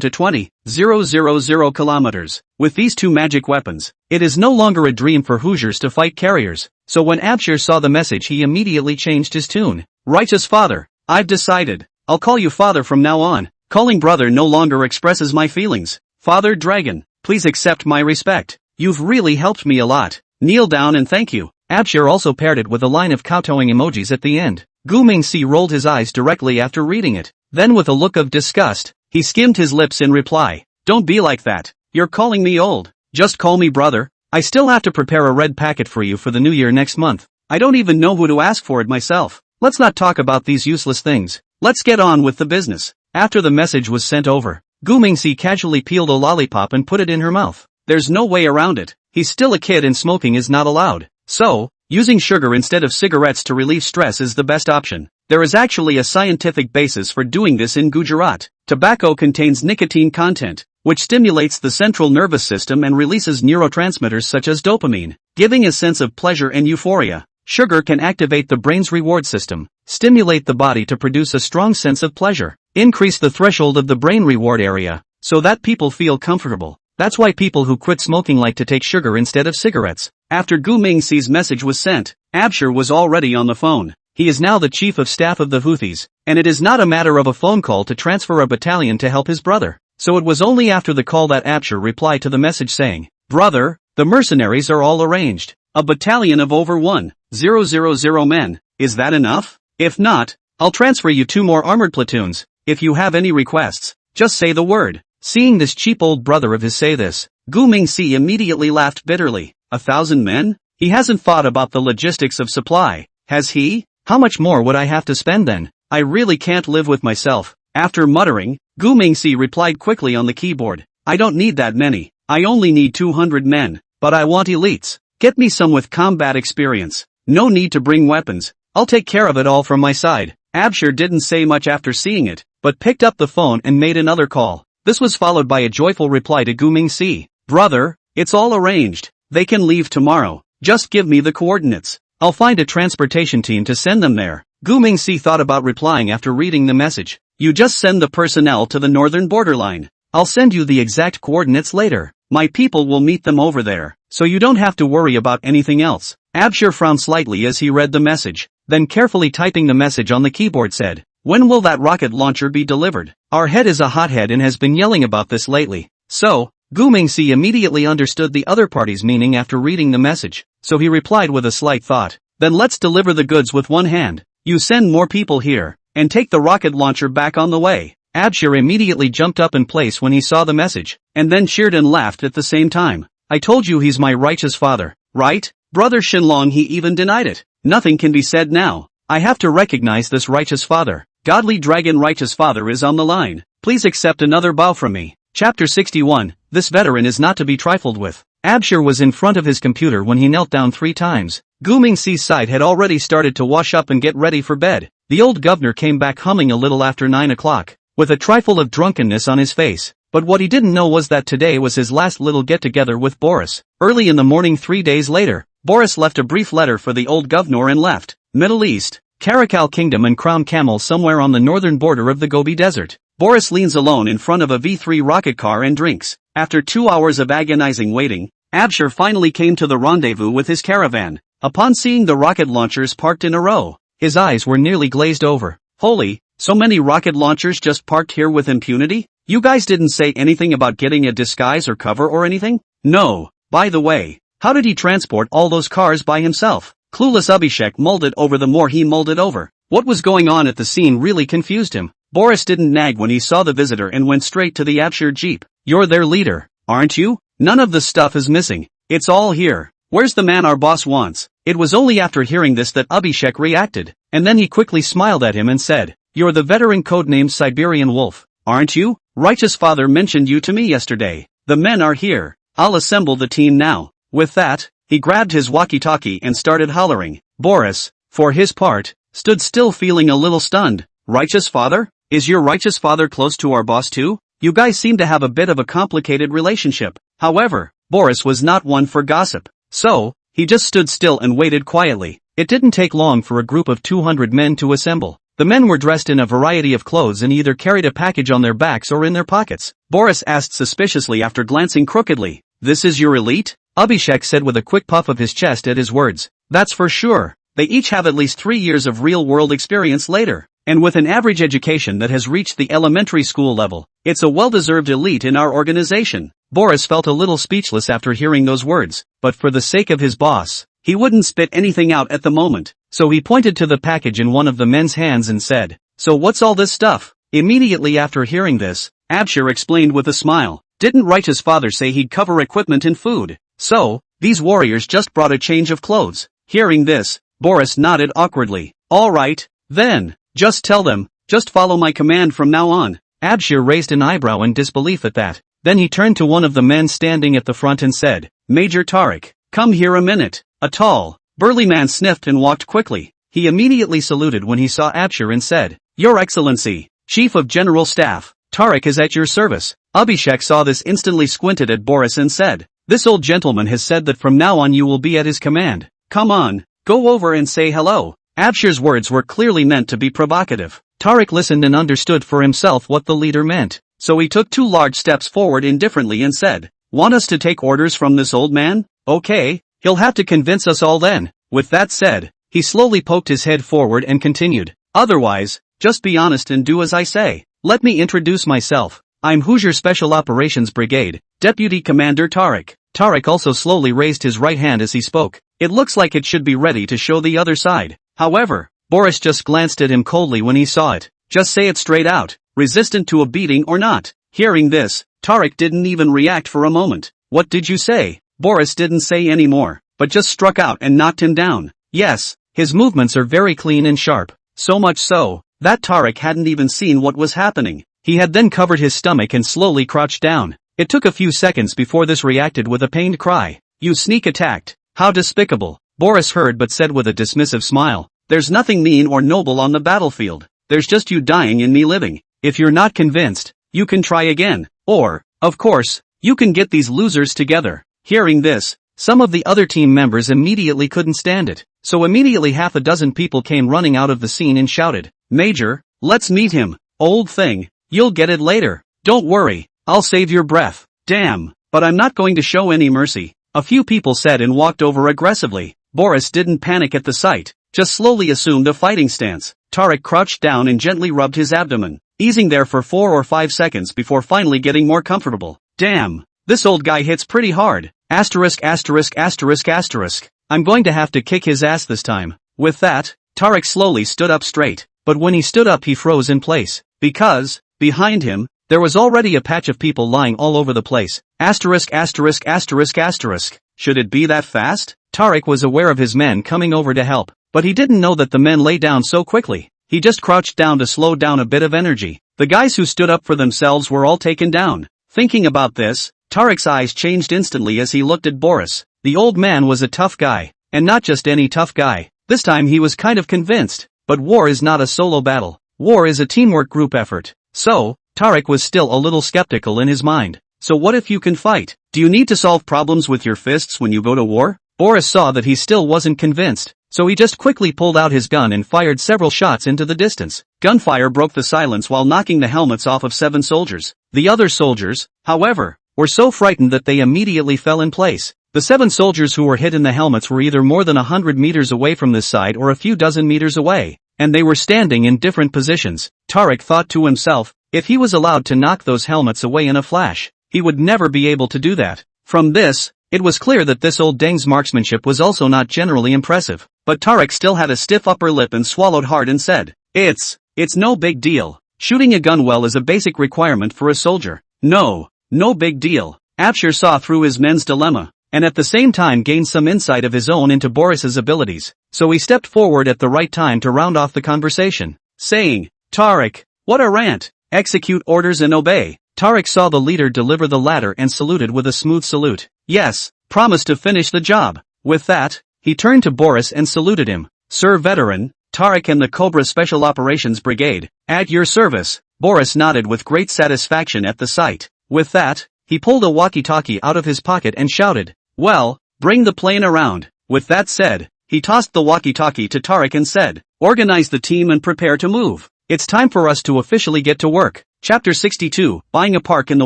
to 20,000 kilometers. With these two magic weapons, it is no longer a dream for Hoosiers to fight carriers. So when Abshur saw the message, he immediately changed his tune. Righteous father, I've decided. I'll call you father from now on. Calling brother no longer expresses my feelings. Father Dragon, please accept my respect. You've really helped me a lot. Kneel down and thank you. Abshur also paired it with a line of kowtowing emojis at the end. Gu Mingxi rolled his eyes directly after reading it. Then with a look of disgust, he skimmed his lips in reply. Don't be like that. You're calling me old. Just call me brother. I still have to prepare a red packet for you for the new year next month. I don't even know who to ask for it myself. Let's not talk about these useless things. Let's get on with the business. After the message was sent over, Gu Mingxi casually peeled a lollipop and put it in her mouth. There's no way around it. He's still a kid and smoking is not allowed. So, using sugar instead of cigarettes to relieve stress is the best option. There is actually a scientific basis for doing this in Gujarat. Tobacco contains nicotine content, which stimulates the central nervous system and releases neurotransmitters such as dopamine, giving a sense of pleasure and euphoria. Sugar can activate the brain's reward system, stimulate the body to produce a strong sense of pleasure, increase the threshold of the brain reward area, so that people feel comfortable. That's why people who quit smoking like to take sugar instead of cigarettes. After Gu Mingxi's message was sent, Abshur was already on the phone. He is now the chief of staff of the Houthis, and it is not a matter of a phone call to transfer a battalion to help his brother. So it was only after the call that Abshur replied to the message saying, Brother, the mercenaries are all arranged. A battalion of over 1,000 men. Is that enough? If not, I'll transfer you 2 more armored platoons. If you have any requests, just say the word. Seeing this cheap old brother of his say this, Gu Mingxi immediately laughed bitterly. 1,000 men? He hasn't thought about the logistics of supply, has he? How much more would I have to spend then? I really can't live with myself. After muttering, Gu Mingxi replied quickly on the keyboard. I don't need that many. I only need 200 men. But I want elites. Get me some with combat experience. No need to bring weapons. I'll take care of it all from my side. Abshir didn't say much after seeing it, but picked up the phone and made another call. This was followed by a joyful reply to Gu Mingxi. Brother, it's all arranged. They can leave tomorrow. Just give me the coordinates. I'll find a transportation team to send them there. Gu Mingxi thought about replying after reading the message. You just send the personnel to the northern borderline. I'll send you the exact coordinates later. My people will meet them over there, so you don't have to worry about anything else. Abshir frowned slightly as he read the message, then carefully typing the message on the keyboard said, when will that rocket launcher be delivered? Our head is a hothead and has been yelling about this lately. So, Gu Mingxi immediately understood the other party's meaning after reading the message, so he replied with a slight thought. Then let's deliver the goods with one hand. You send more people here, and take the rocket launcher back on the way. Abshir immediately jumped up in place when he saw the message, and then cheered and laughed at the same time. I told you he's my righteous father, right? Brother Shenlong, he even denied it. Nothing can be said now. I have to recognize this righteous father. Godly dragon righteous father is on the line. Please accept another bow from me. Chapter 61, this veteran is not to be trifled with. Abshir was in front of his computer when he knelt down 3 times. Gu Mingxi's side had already started to wash up and get ready for bed. The old governor came back humming a little after 9 o'clock, with a trifle of drunkenness on his face. But what he didn't know was that today was his last little get-together with Boris. Early in the morning 3 days later, Boris left a brief letter for the old governor and left. Middle East, Caracal Kingdom and Crown Camel somewhere on the northern border of the Gobi Desert. Boris leans alone in front of a V3 rocket car and drinks. After 2 hours of agonizing waiting, Abshir finally came to the rendezvous with his caravan. Upon seeing the rocket launchers parked in a row, his eyes were nearly glazed over. Holy, so many rocket launchers just parked here with impunity? You guys didn't say anything about getting a disguise or cover or anything? No. By the way, how did he transport all those cars by himself? Clueless Abhishek mulled it over the more he mulled it over. What was going on at the scene really confused him. Boris didn't nag when he saw the visitor and went straight to the Abshir jeep. You're their leader, aren't you? None of the stuff is missing. It's all here. Where's the man our boss wants? It was only after hearing this that Abhishek reacted, and then he quickly smiled at him and said, You're the veteran codenamed Siberian Wolf, aren't you? Righteous father mentioned you to me yesterday. The men are here. I'll assemble the team now. With that, he grabbed his walkie-talkie and started hollering. Boris, for his part, stood still feeling a little stunned. Righteous father? Is your righteous father close to our boss too? You guys seem to have a bit of a complicated relationship. However, Boris was not one for gossip. So, he just stood still and waited quietly. It didn't take long for a group of 200 men to assemble. The men were dressed in a variety of clothes and either carried a package on their backs or in their pockets. Boris asked suspiciously after glancing crookedly. This is your elite? Abhishek said with a quick puff of his chest at his words. That's for sure. They each have at least 3 years of real-world experience later. And with an average education that has reached the elementary school level, it's a well-deserved elite in our organization. Boris felt a little speechless after hearing those words, but for the sake of his boss, he wouldn't spit anything out at the moment, so he pointed to the package in one of the men's hands and said, So what's all this stuff? Immediately after hearing this, Abshir explained with a smile, Didn't Righteous Father say he'd cover equipment and food? So, these warriors just brought a change of clothes. Hearing this, Boris nodded awkwardly. All right, then. Just tell them, just follow my command from now on. Abshir raised an eyebrow in disbelief at that. Then he turned to one of the men standing at the front and said, Major Tariq, come here a minute. A tall, burly man sniffed and walked quickly. He immediately saluted when he saw Abshir and said, Your Excellency, Chief of General Staff, Tariq is at your service. Abhishek saw this instantly squinted at Boris and said, This old gentleman has said that from now on you will be at his command. Come on, go over and say hello. Abshir's words were clearly meant to be provocative. Tariq listened and understood for himself what the leader meant, so he took 2 large steps forward indifferently and said, Want us to take orders from this old man? Okay, he'll have to convince us all then. With that said, he slowly poked his head forward and continued, Otherwise, just be honest and do as I say. Let me introduce myself. I'm Hoosier Special Operations Brigade, Deputy Commander Tariq. Tariq also slowly raised his right hand as he spoke. It looks like it should be ready to show the other side. However, Boris just glanced at him coldly when he saw it. Just say it straight out, resistant to a beating or not. Hearing this, Tariq didn't even react for a moment. What did you say? Boris didn't say any more, but just struck out and knocked him down. Yes, his movements are very clean and sharp. So much so, that Tarek hadn't even seen what was happening. He had then covered his stomach and slowly crouched down. It took a few seconds before this reacted with a pained cry. "You sneak attacked. How despicable." Boris heard but said with a dismissive smile. "There's nothing mean or noble on the battlefield. There's just you dying and me living. If you're not convinced, you can try again. Or, of course, you can get these losers together." Hearing this, some of the other team members immediately couldn't stand it. So immediately half a dozen people came running out of the scene and shouted, "Major, let's meet him. Old thing, you'll get it later. Don't worry, I'll save your breath." "Damn, but I'm not going to show any mercy," a few people said and walked over aggressively. Boris didn't panic at the sight, just slowly assumed a fighting stance. Tarek crouched down and gently rubbed his abdomen, easing there for 4 or 5 seconds before finally getting more comfortable. "Damn, this old guy hits pretty hard. Asterisk asterisk asterisk asterisk. I'm going to have to kick his ass this time." With that, Tarek slowly stood up straight, but when he stood up he froze in place, because, behind him, there was already a patch of people lying all over the place. Asterisk asterisk asterisk asterisk. Should it be that fast? Tarek was aware of his men coming over to help, but he didn't know that the men lay down so quickly. He just crouched down to slow down a bit of energy. The guys who stood up for themselves were all taken down. Thinking about this, Tarek's eyes changed instantly as he looked at Boris. The old man was a tough guy, and not just any tough guy. This time he was kind of convinced. But war is not a solo battle. War is a teamwork group effort. So, Tarek was still a little skeptical in his mind. So what if you can fight? Do you need to solve problems with your fists when you go to war? Boris saw that he still wasn't convinced, so he just quickly pulled out his gun and fired several shots into the distance. Gunfire broke the silence while knocking the helmets off of 7 soldiers. The other soldiers, however, were so frightened that they immediately fell in place. The 7 soldiers who were hit in the helmets were either more than 100 meters away from this side or a few dozen meters away, and they were standing in different positions. Tarek thought to himself, if he was allowed to knock those helmets away in a flash, he would never be able to do that. From this, it was clear that this old Deng's marksmanship was also not generally impressive. But Tarek still had a stiff upper lip and swallowed hard and said, It's no big deal. Shooting a gun well is a basic requirement for a soldier." No big deal. Abshir saw through his men's dilemma, and at the same time gained some insight of his own into Boris's abilities, so he stepped forward at the right time to round off the conversation, saying, "Tarek, what a rant. Execute orders and obey." Tarek saw the leader deliver the ladder and saluted with a smooth salute. Yes, promised to finish the job. With that, he turned to Boris and saluted him. "Sir Veteran, Tarek and the Cobra Special Operations Brigade, at your service." Boris nodded with great satisfaction at the sight. With that, he pulled a walkie-talkie out of his pocket and shouted, "Well, bring the plane around." With that said, he tossed the walkie-talkie to Tarek and said, "Organize the team and prepare to move. It's time for us to officially get to work." Chapter 62, Buying a Park in the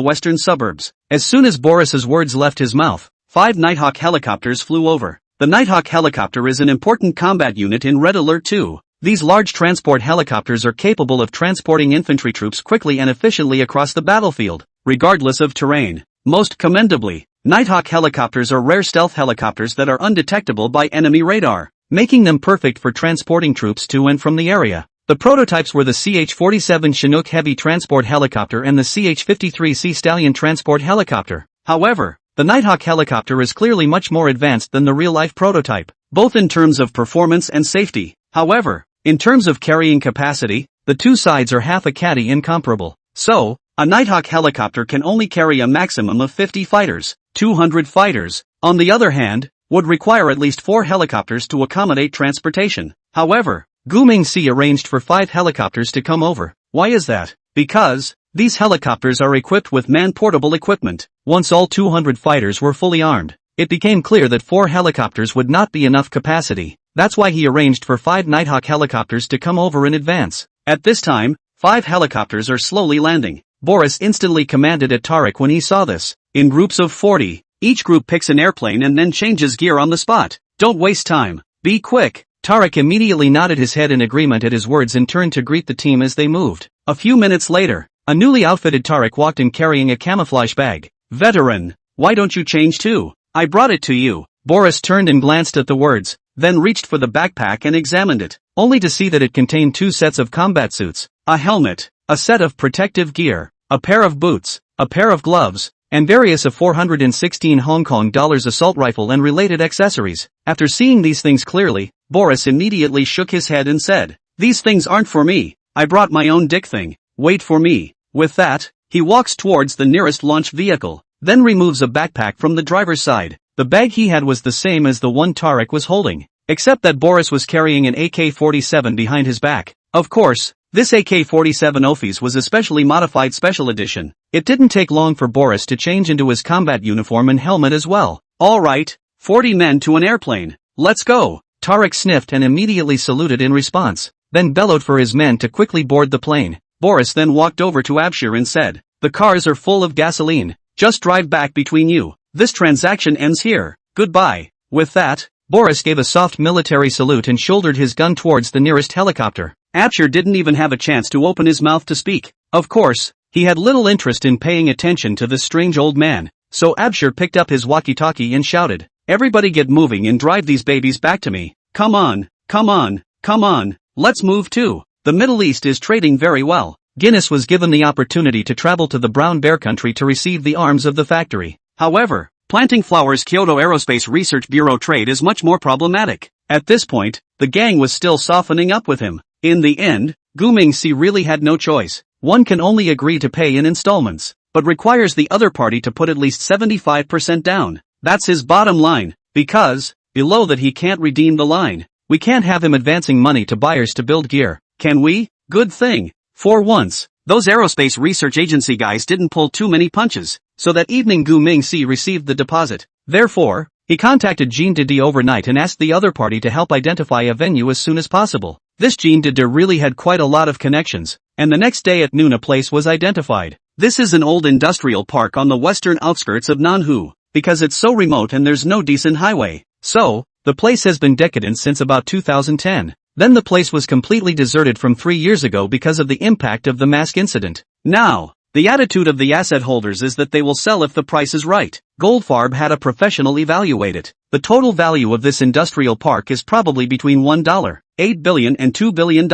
Western Suburbs. As soon as Boris's words left his mouth, 5 Nighthawk helicopters flew over. The Nighthawk helicopter is an important combat unit in Red Alert 2. These large transport helicopters are capable of transporting infantry troops quickly and efficiently across the battlefield, regardless of terrain. Most commendably, Nighthawk helicopters are rare stealth helicopters that are undetectable by enemy radar, making them perfect for transporting troops to and from the area. The prototypes were the CH-47 Chinook Heavy Transport Helicopter and the CH-53 Sea Stallion Transport Helicopter. However, the Nighthawk helicopter is clearly much more advanced than the real-life prototype, both in terms of performance and safety. However, in terms of carrying capacity, the two sides are half a caddy incomparable. So, a Nighthawk helicopter can only carry a maximum of 50 fighters. 200 fighters, on the other hand, would require at least 4 helicopters to accommodate transportation. However, Guming-C arranged for 5 helicopters to come over. Why is that? Because these helicopters are equipped with man-portable equipment. Once all 200 fighters were fully armed, it became clear that 4 helicopters would not be enough capacity. That's why he arranged for 5 Nighthawk helicopters to come over in advance. At this time, 5 helicopters are slowly landing. Boris instantly commanded at Tarek when he saw this. In groups of 40, each group picks an airplane and then changes gear on the spot. Don't waste time. Be quick. Tarek immediately nodded his head in agreement at his words and turned to greet the team as they moved. A few minutes later, a newly outfitted Tarek walked in carrying a camouflage bag. "Veteran, why don't you change too? I brought it to you." Boris turned and glanced at the words, then reached for the backpack and examined it, only to see that it contained 2 sets of combat suits, a helmet, a set of protective gear, a pair of boots, a pair of gloves, and various of 416 Hong Kong dollars assault rifle and related accessories. After seeing these things clearly, Boris immediately shook his head and said, "These things aren't for me. I brought my own dick thing. Wait for me. With that, he walks towards the nearest launch vehicle, then removes a backpack from the driver's side. The bag he had was the same as the one Tarek was holding, except that Boris was carrying an AK-47 behind his back. Of course, this AK-47 Office was a specially modified special edition. It didn't take long for Boris to change into his combat uniform and helmet as well. Alright, 40 men to an airplane. Let's go. Tarek sniffed and immediately saluted in response, then bellowed for his men to quickly board the plane. Boris then walked over to Abshir and said, "The cars are full of gasoline. Just drive back between you. This transaction ends here. Goodbye." With that, Boris gave a soft military salute and shouldered his gun towards the nearest helicopter. Abshir didn't even have a chance to open his mouth to speak. Of course, he had little interest in paying attention to this strange old man, so Abshir picked up his walkie-talkie and shouted, "Everybody get moving and drive these babies back to me. Come on, come on, come on, let's move too." The Middle East is trading very well. Guinness was given the opportunity to travel to the Brown Bear country to receive the arms of the factory. However, planting flowers Kyoto Aerospace Research Bureau trade is much more problematic. At this point, the gang was still softening up with him. In the end, Gu Mingxi really had no choice. One can only agree to pay in installments, but requires the other party to put at least 75% down. That's his bottom line, because, below that he can't redeem the line. We can't have him advancing money to buyers to build gear, can we? Good thing. For once, those aerospace research agency guys didn't pull too many punches, so that evening Gu Mingxi received the deposit. Therefore, he contacted Jean Didi overnight and asked the other party to help identify a venue as soon as possible. This Jean Didi really had quite a lot of connections, and the next day at noon a place was identified. This is an old industrial park on the western outskirts of Nanhu, because it's so remote and there's no decent highway. So, the place has been decadent since about 2010. Then the place was completely deserted from 3 years ago because of the impact of the mask incident. Now, the attitude of the asset holders is that they will sell if the price is right. Goldfarb had a professional evaluate it. The total value of this industrial park is probably between $1.8 billion and $2 billion.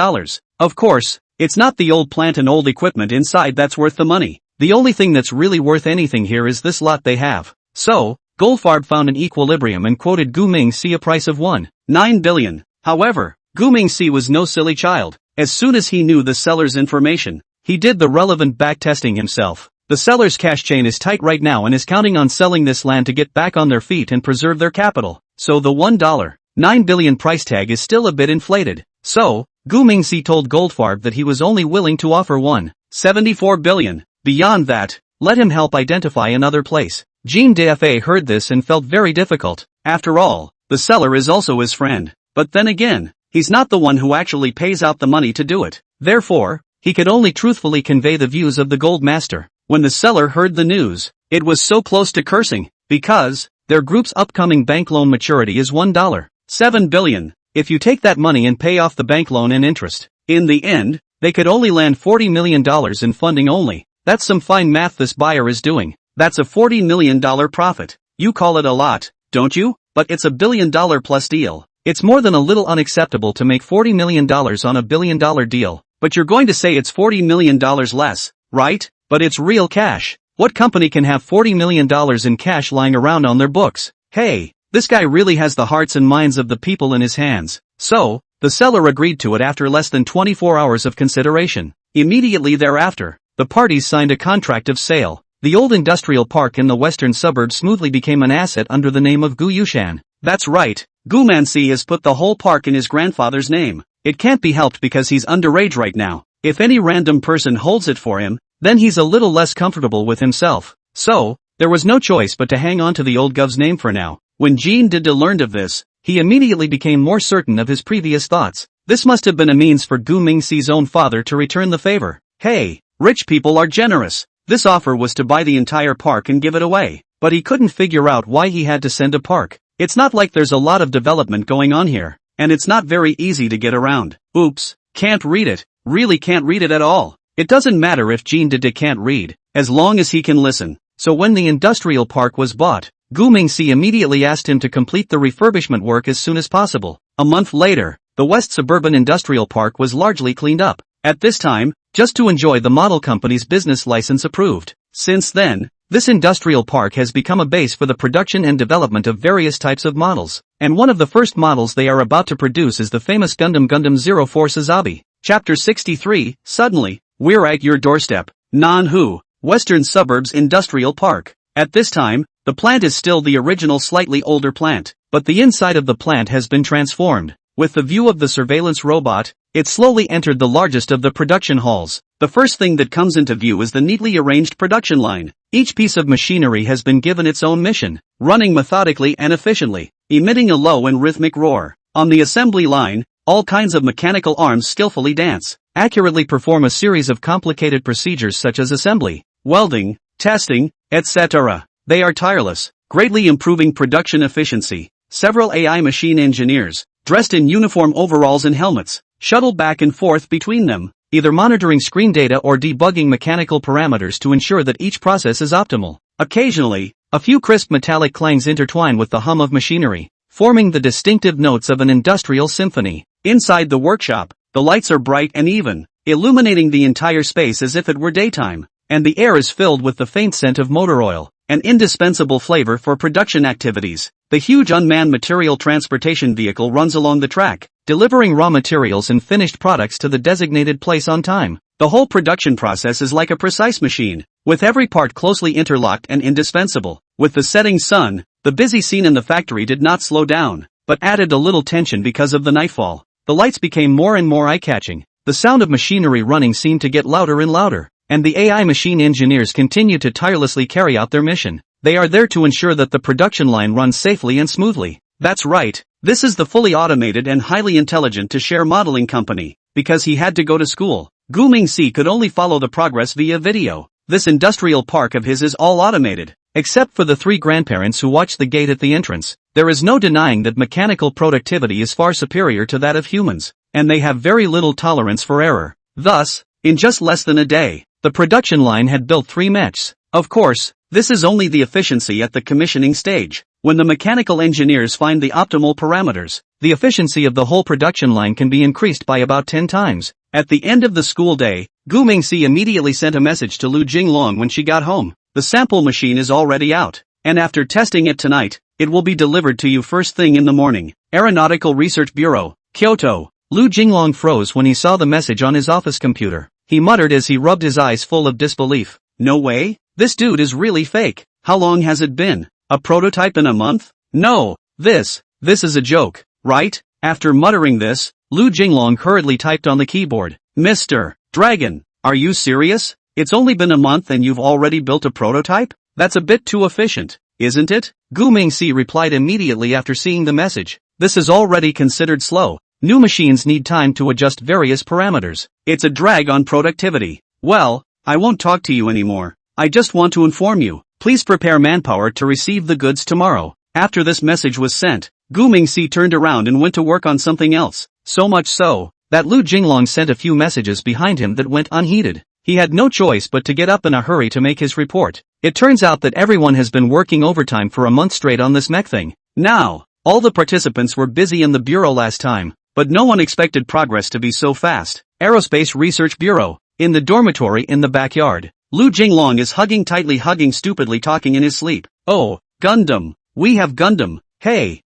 Of course, it's not the old plant and old equipment inside that's worth the money. The only thing that's really worth anything here is this lot they have. So, Goldfarb found an equilibrium and quoted Gu Mingxi a price of $1.9 billion. However, Gu Mingxi was no silly child. As soon as he knew the seller's information, he did the relevant backtesting himself. The seller's cash chain is tight right now and is counting on selling this land to get back on their feet and preserve their capital. So the $1.9 billion price tag is still a bit inflated. So, Gu Mingxi told Goldfarb that he was only willing to offer $1.74 billion. Beyond that, let him help identify another place. Jean Dafa heard this and felt very difficult. After all, the seller is also his friend. But then again, he's not the one who actually pays out the money to do it. Therefore, he could only truthfully convey the views of the gold master. When the seller heard the news, it was so close to cursing, because their group's upcoming bank loan maturity is $1.7 billion. If you take that money and pay off the bank loan and interest, in the end, they could only land $40 million in funding only. That's some fine math this buyer is doing. That's a $40 million profit. You call it a lot, don't you? But it's a $1 billion plus deal. It's more than a little unacceptable to make $40 million on a $1 billion deal. But you're going to say it's $40 million less, right? But it's real cash. What company can have $40 million in cash lying around on their books? Hey, this guy really has the hearts and minds of the people in his hands. So, the seller agreed to it after less than 24 hours of consideration. Immediately thereafter, the parties signed a contract of sale. The old industrial park in the western suburbs smoothly became an asset under the name of Gu Yushan. That's right, Gu Mingxi has put the whole park in his grandfather's name. It can't be helped because he's underage right now. If any random person holds it for him, then he's a little less comfortable with himself. So, there was no choice but to hang on to the old Gov's name for now. When Jean Didi learned of this, he immediately became more certain of his previous thoughts. This must have been a means for Gu Mingxi's own father to return the favor. Hey, rich people are generous. This offer was to buy the entire park and give it away. But he couldn't figure out why he had to send a park. It's not like there's a lot of development going on here. And it's not very easy to get around. Oops, can't read it. Really can't read it at all. It doesn't matter if Jean Didi can't read, as long as he can listen. So when the industrial park was bought, Gu Mingxi immediately asked him to complete the refurbishment work as soon as possible. A month later, the West Suburban Industrial Park was largely cleaned up. At this time, just to enjoy the model company's business license approved. Since then, this industrial park has become a base for the production and development of various types of models. And one of the first models they are about to produce is the famous Gundam 04 Sazabi. Chapter 63, Suddenly, we're at your doorstep. Manhwa, Western Suburbs Industrial Park. At this time, the plant is still the original slightly older plant, but the inside of the plant has been transformed. With the view of the surveillance robot, it slowly entered the largest of the production halls. The first thing that comes into view is the neatly arranged production line. Each piece of machinery has been given its own mission, running methodically and efficiently, emitting a low and rhythmic roar. On the assembly line, all kinds of mechanical arms skillfully dance, accurately perform a series of complicated procedures such as assembly, welding, testing, etc. They are tireless, greatly improving production efficiency. Several AI machine engineers, dressed in uniform overalls and helmets, shuttle back and forth between them, either monitoring screen data or debugging mechanical parameters to ensure that each process is optimal. Occasionally, a few crisp metallic clangs intertwine with the hum of machinery, forming the distinctive notes of an industrial symphony. Inside the workshop, the lights are bright and even, illuminating the entire space as if it were daytime, and the air is filled with the faint scent of motor oil, an indispensable flavor for production activities. The huge unmanned material transportation vehicle runs along the track, delivering raw materials and finished products to the designated place on time. The whole production process is like a precise machine, with every part closely interlocked and indispensable. With the setting sun, the busy scene in the factory did not slow down, but added a little tension because of the nightfall. The lights became more and more eye-catching. The sound of machinery running seemed to get louder and louder, and the AI machine engineers continue to tirelessly carry out their mission. They are there to ensure that the production line runs safely and smoothly. That's right, this is the fully automated and highly intelligent to-share modeling company. Because he had to go to school, Gu Mingxi could only follow the progress via video. This industrial park of his is all automated, except for the 3 grandparents who watch the gate at the entrance. There is no denying that mechanical productivity is far superior to that of humans, and they have very little tolerance for error. Thus, in just less than a day, the production line had built 3 mechs. Of course, this is only the efficiency at the commissioning stage. When the mechanical engineers find the optimal parameters, the efficiency of the whole production line can be increased by about 10 times. At the end of the school day, Gu Mingxi immediately sent a message to Lu Jinglong when she got home. The sample machine is already out, and after testing it tonight, it will be delivered to you first thing in the morning. Aeronautical Research Bureau, Kyoto. Lu Jinglong froze when he saw the message on his office computer. He muttered as he rubbed his eyes full of disbelief. No way? This dude is really fake. How long has it been? A prototype in a month? No, this is a joke, right? After muttering this, Lu Jinglong hurriedly typed on the keyboard. Mr. Dragon, are you serious? It's only been a month and you've already built a prototype? That's a bit too efficient, isn't it? Gu Mingxi replied immediately after seeing the message. This is already considered slow. New machines need time to adjust various parameters. It's a drag on productivity. Well, I won't talk to you anymore. I just want to inform you. Please prepare manpower to receive the goods tomorrow. After this message was sent, Gu Mingxi turned around and went to work on something else. So much so, that Lu Jinglong sent a few messages behind him that went unheeded. He had no choice but to get up in a hurry to make his report. It turns out that everyone has been working overtime for a month straight on this mech thing. Now, all the participants were busy in the bureau last time, but no one expected progress to be so fast. Aerospace Research Bureau. In the dormitory in the backyard, Lu Jinglong is hugging stupidly talking in his sleep. Oh, Gundam. We have Gundam. Hey,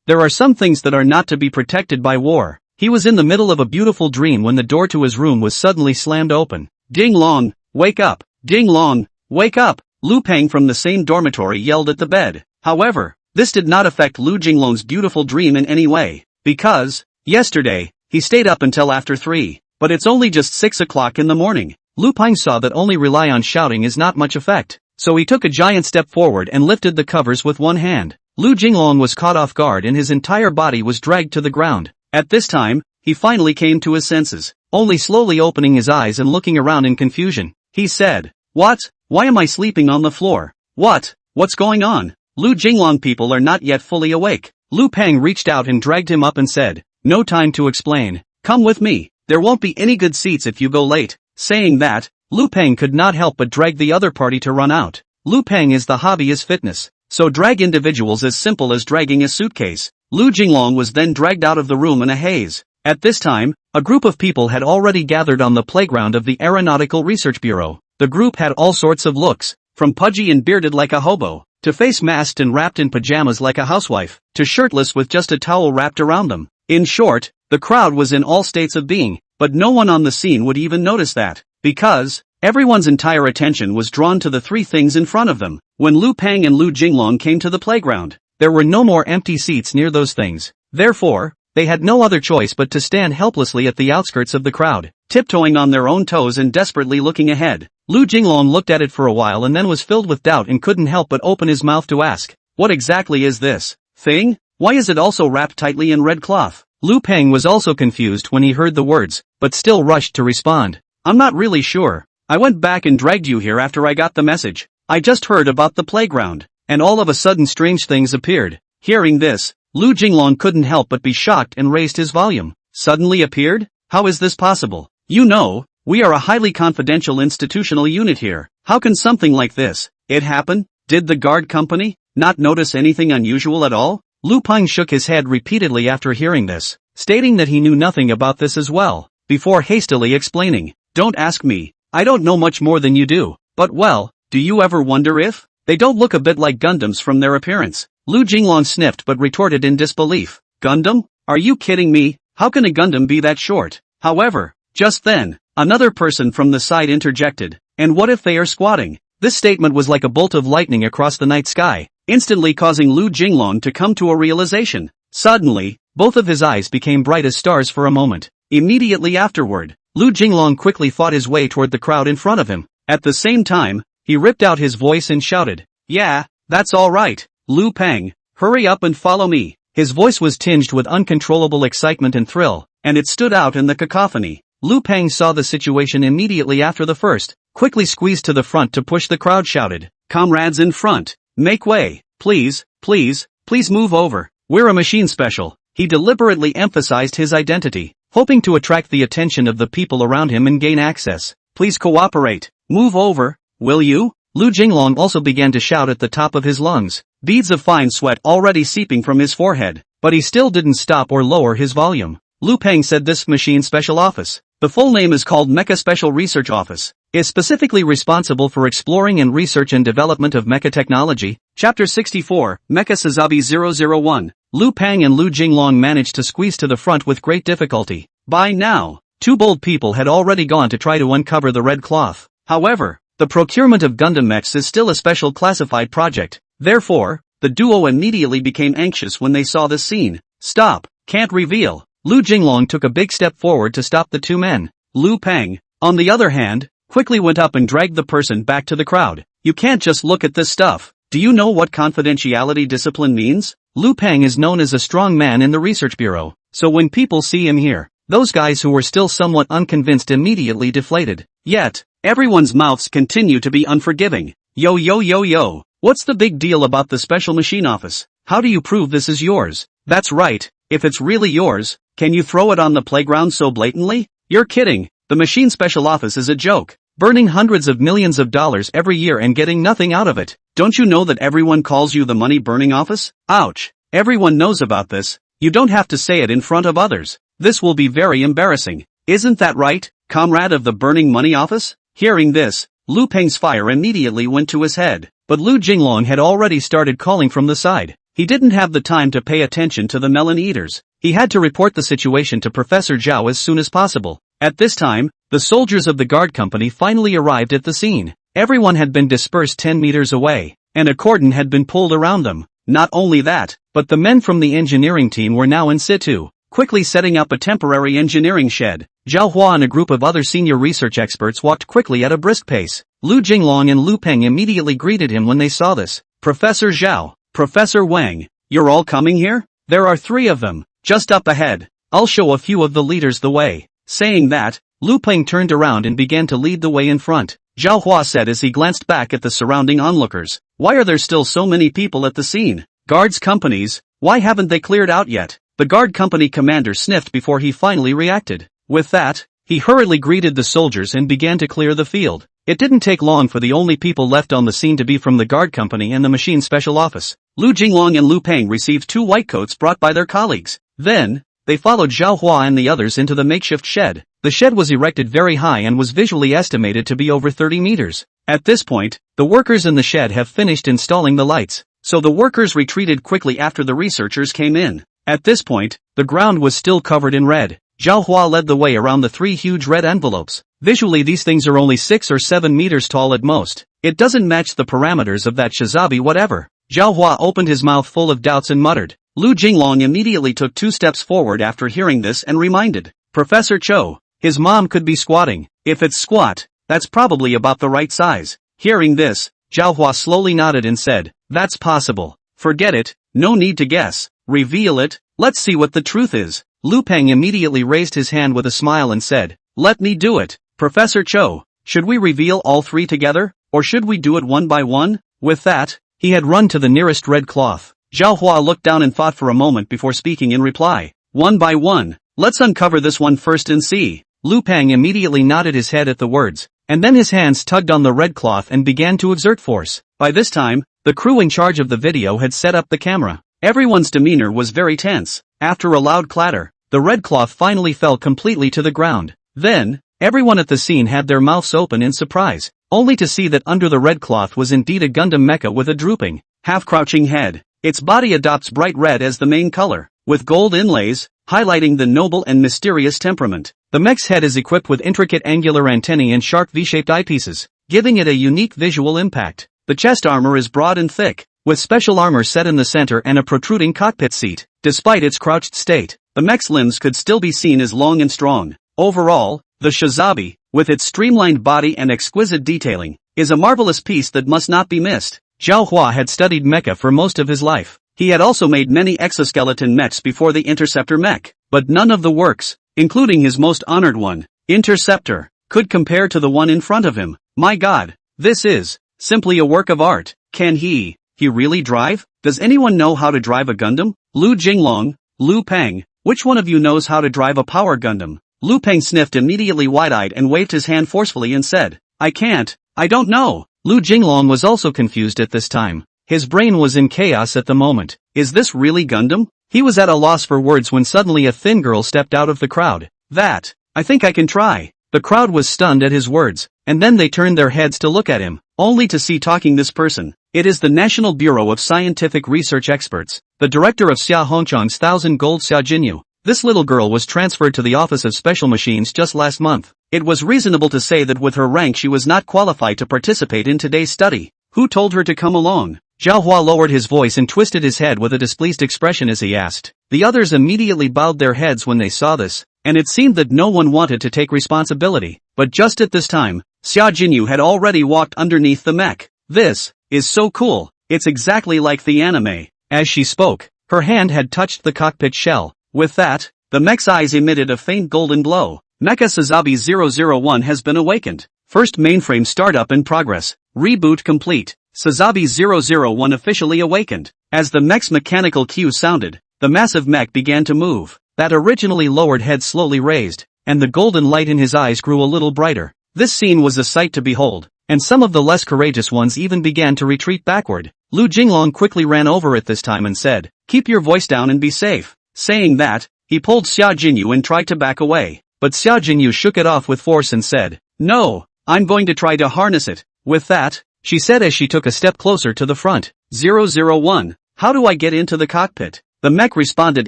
there are some things that are not to be protected by war. He was in the middle of a beautiful dream when the door to his room was suddenly slammed open. Ding Long, wake up! Ding Long, wake up! Lu Peng from the same dormitory yelled at the bed. However, this did not affect Lu Jinglong's beautiful dream in any way, because, yesterday, he stayed up until after 3, but it's only just 6 o'clock in the morning. Lu Peng saw that only rely on shouting is not much effect, so he took a giant step forward and lifted the covers with one hand. Lu Jinglong was caught off guard and his entire body was dragged to the ground. At this time, he finally came to his senses, only slowly opening his eyes and looking around in confusion. He said, What? Why am I sleeping on the floor? What's going on? Lu Jinglong people are not yet fully awake. Lu Peng reached out and dragged him up and said, No time to explain. Come with me. There won't be any good seats if you go late. Saying that, Lu Peng could not help but drag the other party to run out. Lu Peng is the hobby is fitness, so drag individuals as simple as dragging a suitcase. Lu Jinglong was then dragged out of the room in a haze. At this time, a group of people had already gathered on the playground of the Aeronautical Research Bureau. The group had all sorts of looks, from pudgy and bearded like a hobo, to face masked and wrapped in pajamas like a housewife, to shirtless with just a towel wrapped around them. In short, the crowd was in all states of being. but no one on the scene would even notice that, because everyone's entire attention was drawn to the three things in front of them. When Lu Peng and Lu Jinglong came to the playground, there were no more empty seats near those things. Therefore, they had no other choice but to stand helplessly at the outskirts of the crowd, tiptoeing on their own toes and desperately looking ahead. Lu Jinglong looked at it for a while and then was filled with doubt and couldn't help but open his mouth to ask, "What exactly is this thing? Why is it also wrapped tightly in red cloth?" Lu Peng was also confused when he heard the words, but still rushed to respond. "I'm not really sure. I went back and dragged you here after I got the message. I just heard about the playground, and all of a sudden strange things appeared." Hearing this, Lu Jinglong couldn't help but be shocked and raised his volume. "Suddenly appeared? How is this possible? You know, we are a highly confidential institutional unit here. How can something like this happen? Did the guard company not notice anything unusual at all?" Lu Peng shook his head repeatedly after hearing this, stating that he knew nothing about this as well, before hastily explaining, "Don't ask me. I don't know much more than you do. But well, do you ever wonder if they don't look a bit like Gundams from their appearance?" Lu Jinglong sniffed but retorted in disbelief. "Gundam? Are you kidding me? How can a Gundam be that short?" However, just then, another person from the side interjected, "And what if they are squatting?" This statement was like a bolt of lightning across the night sky, instantly causing Lu Jinglong to come to a realization. Suddenly, both of his eyes became bright as stars for a moment. Immediately afterward, Lu Jinglong quickly fought his way toward the crowd in front of him. At the same time, he ripped out his voice and shouted, "Yeah, that's all right. Lu Peng, hurry up and follow me." His voice was tinged with uncontrollable excitement and thrill, and it stood out in the cacophony. Lu Peng saw the situation immediately after the first, quickly squeezed to the front to push the crowd, shouted, "Comrades in front, make way, please, please, please move over. We're a machine special." He deliberately emphasized his identity, hoping to attract the attention of the people around him and gain access. "Please cooperate. Move over, will you?" Lu Jinglong also began to shout at the top of his lungs, beads of fine sweat already seeping from his forehead, but he still didn't stop or lower his volume. Lu Peng said this machine special office, the full name is called Mecha Special Research Office, is specifically responsible for exploring and research and development of mecha technology. Chapter 64, Mecha Sazabi 001. Lu Peng and Lu Jinglong managed to squeeze to the front with great difficulty. By now, two bold people had already gone to try to uncover the red cloth. However, the procurement of Gundam mechs is still a special classified project. Therefore, the duo immediately became anxious when they saw this scene. "Stop, can't reveal." Lu Jinglong took a big step forward to stop the two men. Lu Peng, on the other hand, quickly went up and dragged the person back to the crowd. "You can't just look at this stuff. Do you know what confidentiality discipline means?" Lu Peng is known as a strong man in the research bureau, so when people see him here, those guys who were still somewhat unconvinced immediately deflated. Yet, everyone's mouths continue to be unforgiving. "Yo yo yo yo, what's the big deal about the special machine office? How do you prove this is yours?" "That's right, if it's really yours, can you throw it on the playground so blatantly?" "You're kidding, the machine special office is a joke, burning hundreds of millions of dollars every year and getting nothing out of it. Don't you know that everyone calls you the money-burning office?" "Ouch, everyone knows about this. You don't have to say it in front of others. This will be very embarrassing. Isn't that right, comrade of the burning money office?" Hearing this, Lu Peng's fire immediately went to his head, but Lu Jinglong had already started calling from the side. He didn't have the time to pay attention to the melon eaters. He had to report the situation to Professor Zhao as soon as possible. At this time, the soldiers of the guard company finally arrived at the scene. Everyone had been dispersed 10 meters away, and a cordon had been pulled around them. Not only that, but the men from the engineering team were now in situ, quickly setting up a temporary engineering shed. Zhao Hua and a group of other senior research experts walked quickly at a brisk pace. Lu Jinglong and Lu Peng immediately greeted him when they saw this. "Professor Zhao, Professor Wang, you're all coming here? There are 3 of them, just up ahead. I'll show a few of the leaders the way." Saying that, Lu Peng turned around and began to lead the way in front. Zhao Hua said as he glanced back at the surrounding onlookers, "Why are there still so many people at the scene? Guards companies, why haven't they cleared out yet?" The guard company commander sniffed before he finally reacted. With that, he hurriedly greeted the soldiers and began to clear the field. It didn't take long for the only people left on the scene to be from the guard company and the machine special office. Lu Jinglong and Lu Peng received 2 white coats brought by their colleagues. Then, they followed Zhao Hua and the others into the makeshift shed. The shed was erected very high and was visually estimated to be over 30 meters. At this point, the workers in the shed have finished installing the lights, so the workers retreated quickly after the researchers came in. At this point, the ground was still covered in red. Zhao Hua led the way around the 3 huge red envelopes. Visually these things are only 6 or 7 meters tall at most. It doesn't match the parameters of that shizabi whatever. Zhao Hua opened his mouth full of doubts and muttered. Lu Jinglong immediately took 2 steps forward after hearing this and reminded Professor Cho. His mom could be squatting. If it's squat, that's probably about the right size. Hearing this, Zhao Hua slowly nodded and said, that's possible. Forget it, no need to guess. Reveal it, let's see what the truth is. Lu Peng immediately raised his hand with a smile and said, let me do it. Professor Cho, should we reveal all 3 together, or should we do it one by one? With that, he had run to the nearest red cloth. Zhao Hua looked down and thought for a moment before speaking in reply. One by one, let's uncover this one first and see. Lu Peng immediately nodded his head at the words, and then his hands tugged on the red cloth and began to exert force. By this time, the crew in charge of the video had set up the camera. Everyone's demeanor was very tense. After a loud clatter, the red cloth finally fell completely to the ground. Then, everyone at the scene had their mouths open in surprise, only to see that under the red cloth was indeed a Gundam mecha with a drooping, half-crouching head. Its body adopts bright red as the main color, with gold inlays, highlighting the noble and mysterious temperament. The mech's head is equipped with intricate angular antennae and sharp V-shaped eyepieces, giving it a unique visual impact. The chest armor is broad and thick, with special armor set in the center and a protruding cockpit seat. Despite its crouched state, the mech's limbs could still be seen as long and strong. Overall, the shizabi, with its streamlined body and exquisite detailing, is a marvelous piece that must not be missed. Zhao Hua had studied mecha for most of his life. He had also made many exoskeleton mechs before the Interceptor mech, but none of the works, including his most honored one, Interceptor, could compare to the one in front of him. My god, this is simply a work of art. Can he really drive? Does anyone know how to drive a Gundam? Lu Jinglong, Lu Peng, which one of you knows how to drive a power Gundam? Lu Peng sniffed immediately wide-eyed and waved his hand forcefully and said, I can't, I don't know. Lu Jinglong was also confused at this time. His brain was in chaos at the moment. Is this really Gundam? He was at a loss for words when suddenly a thin girl stepped out of the crowd. I think I can try. The crowd was stunned at his words, and then they turned their heads to look at him, only to see talking this person. It is the National Bureau of Scientific Research Experts, the director of Xia Hongchang's 1,000 Gold Xia Jinyu. This little girl was transferred to the Office of Special Machines just last month. It was reasonable to say that with her rank she was not qualified to participate in today's study. Who told her to come along? Zhao Hua lowered his voice and twisted his head with a displeased expression as he asked. The others immediately bowed their heads when they saw this, and it seemed that no one wanted to take responsibility. But just at this time, Xia Jinyu had already walked underneath the mech. This is so cool. It's exactly like the anime. As she spoke, her hand had touched the cockpit shell. With that, the mech's eyes emitted a faint golden glow. Mecha Sazabi 001 has been awakened. First mainframe startup in progress. Reboot complete. Sazabi 001 officially awakened. As the mech's mechanical cue sounded, the massive mech began to move. That originally lowered head slowly raised, and the golden light in his eyes grew a little brighter. This scene was a sight to behold, and some of the less courageous ones even began to retreat backward. Lu Jinglong quickly ran over at this time and said, "Keep your voice down and be safe." Saying that, he pulled Xia Jinyu and tried to back away, but Xia Jinyu shook it off with force and said, "No, I'm going to try to harness it." With that, she said as she took a step closer to the front. 001, how do I get into the cockpit? The mech responded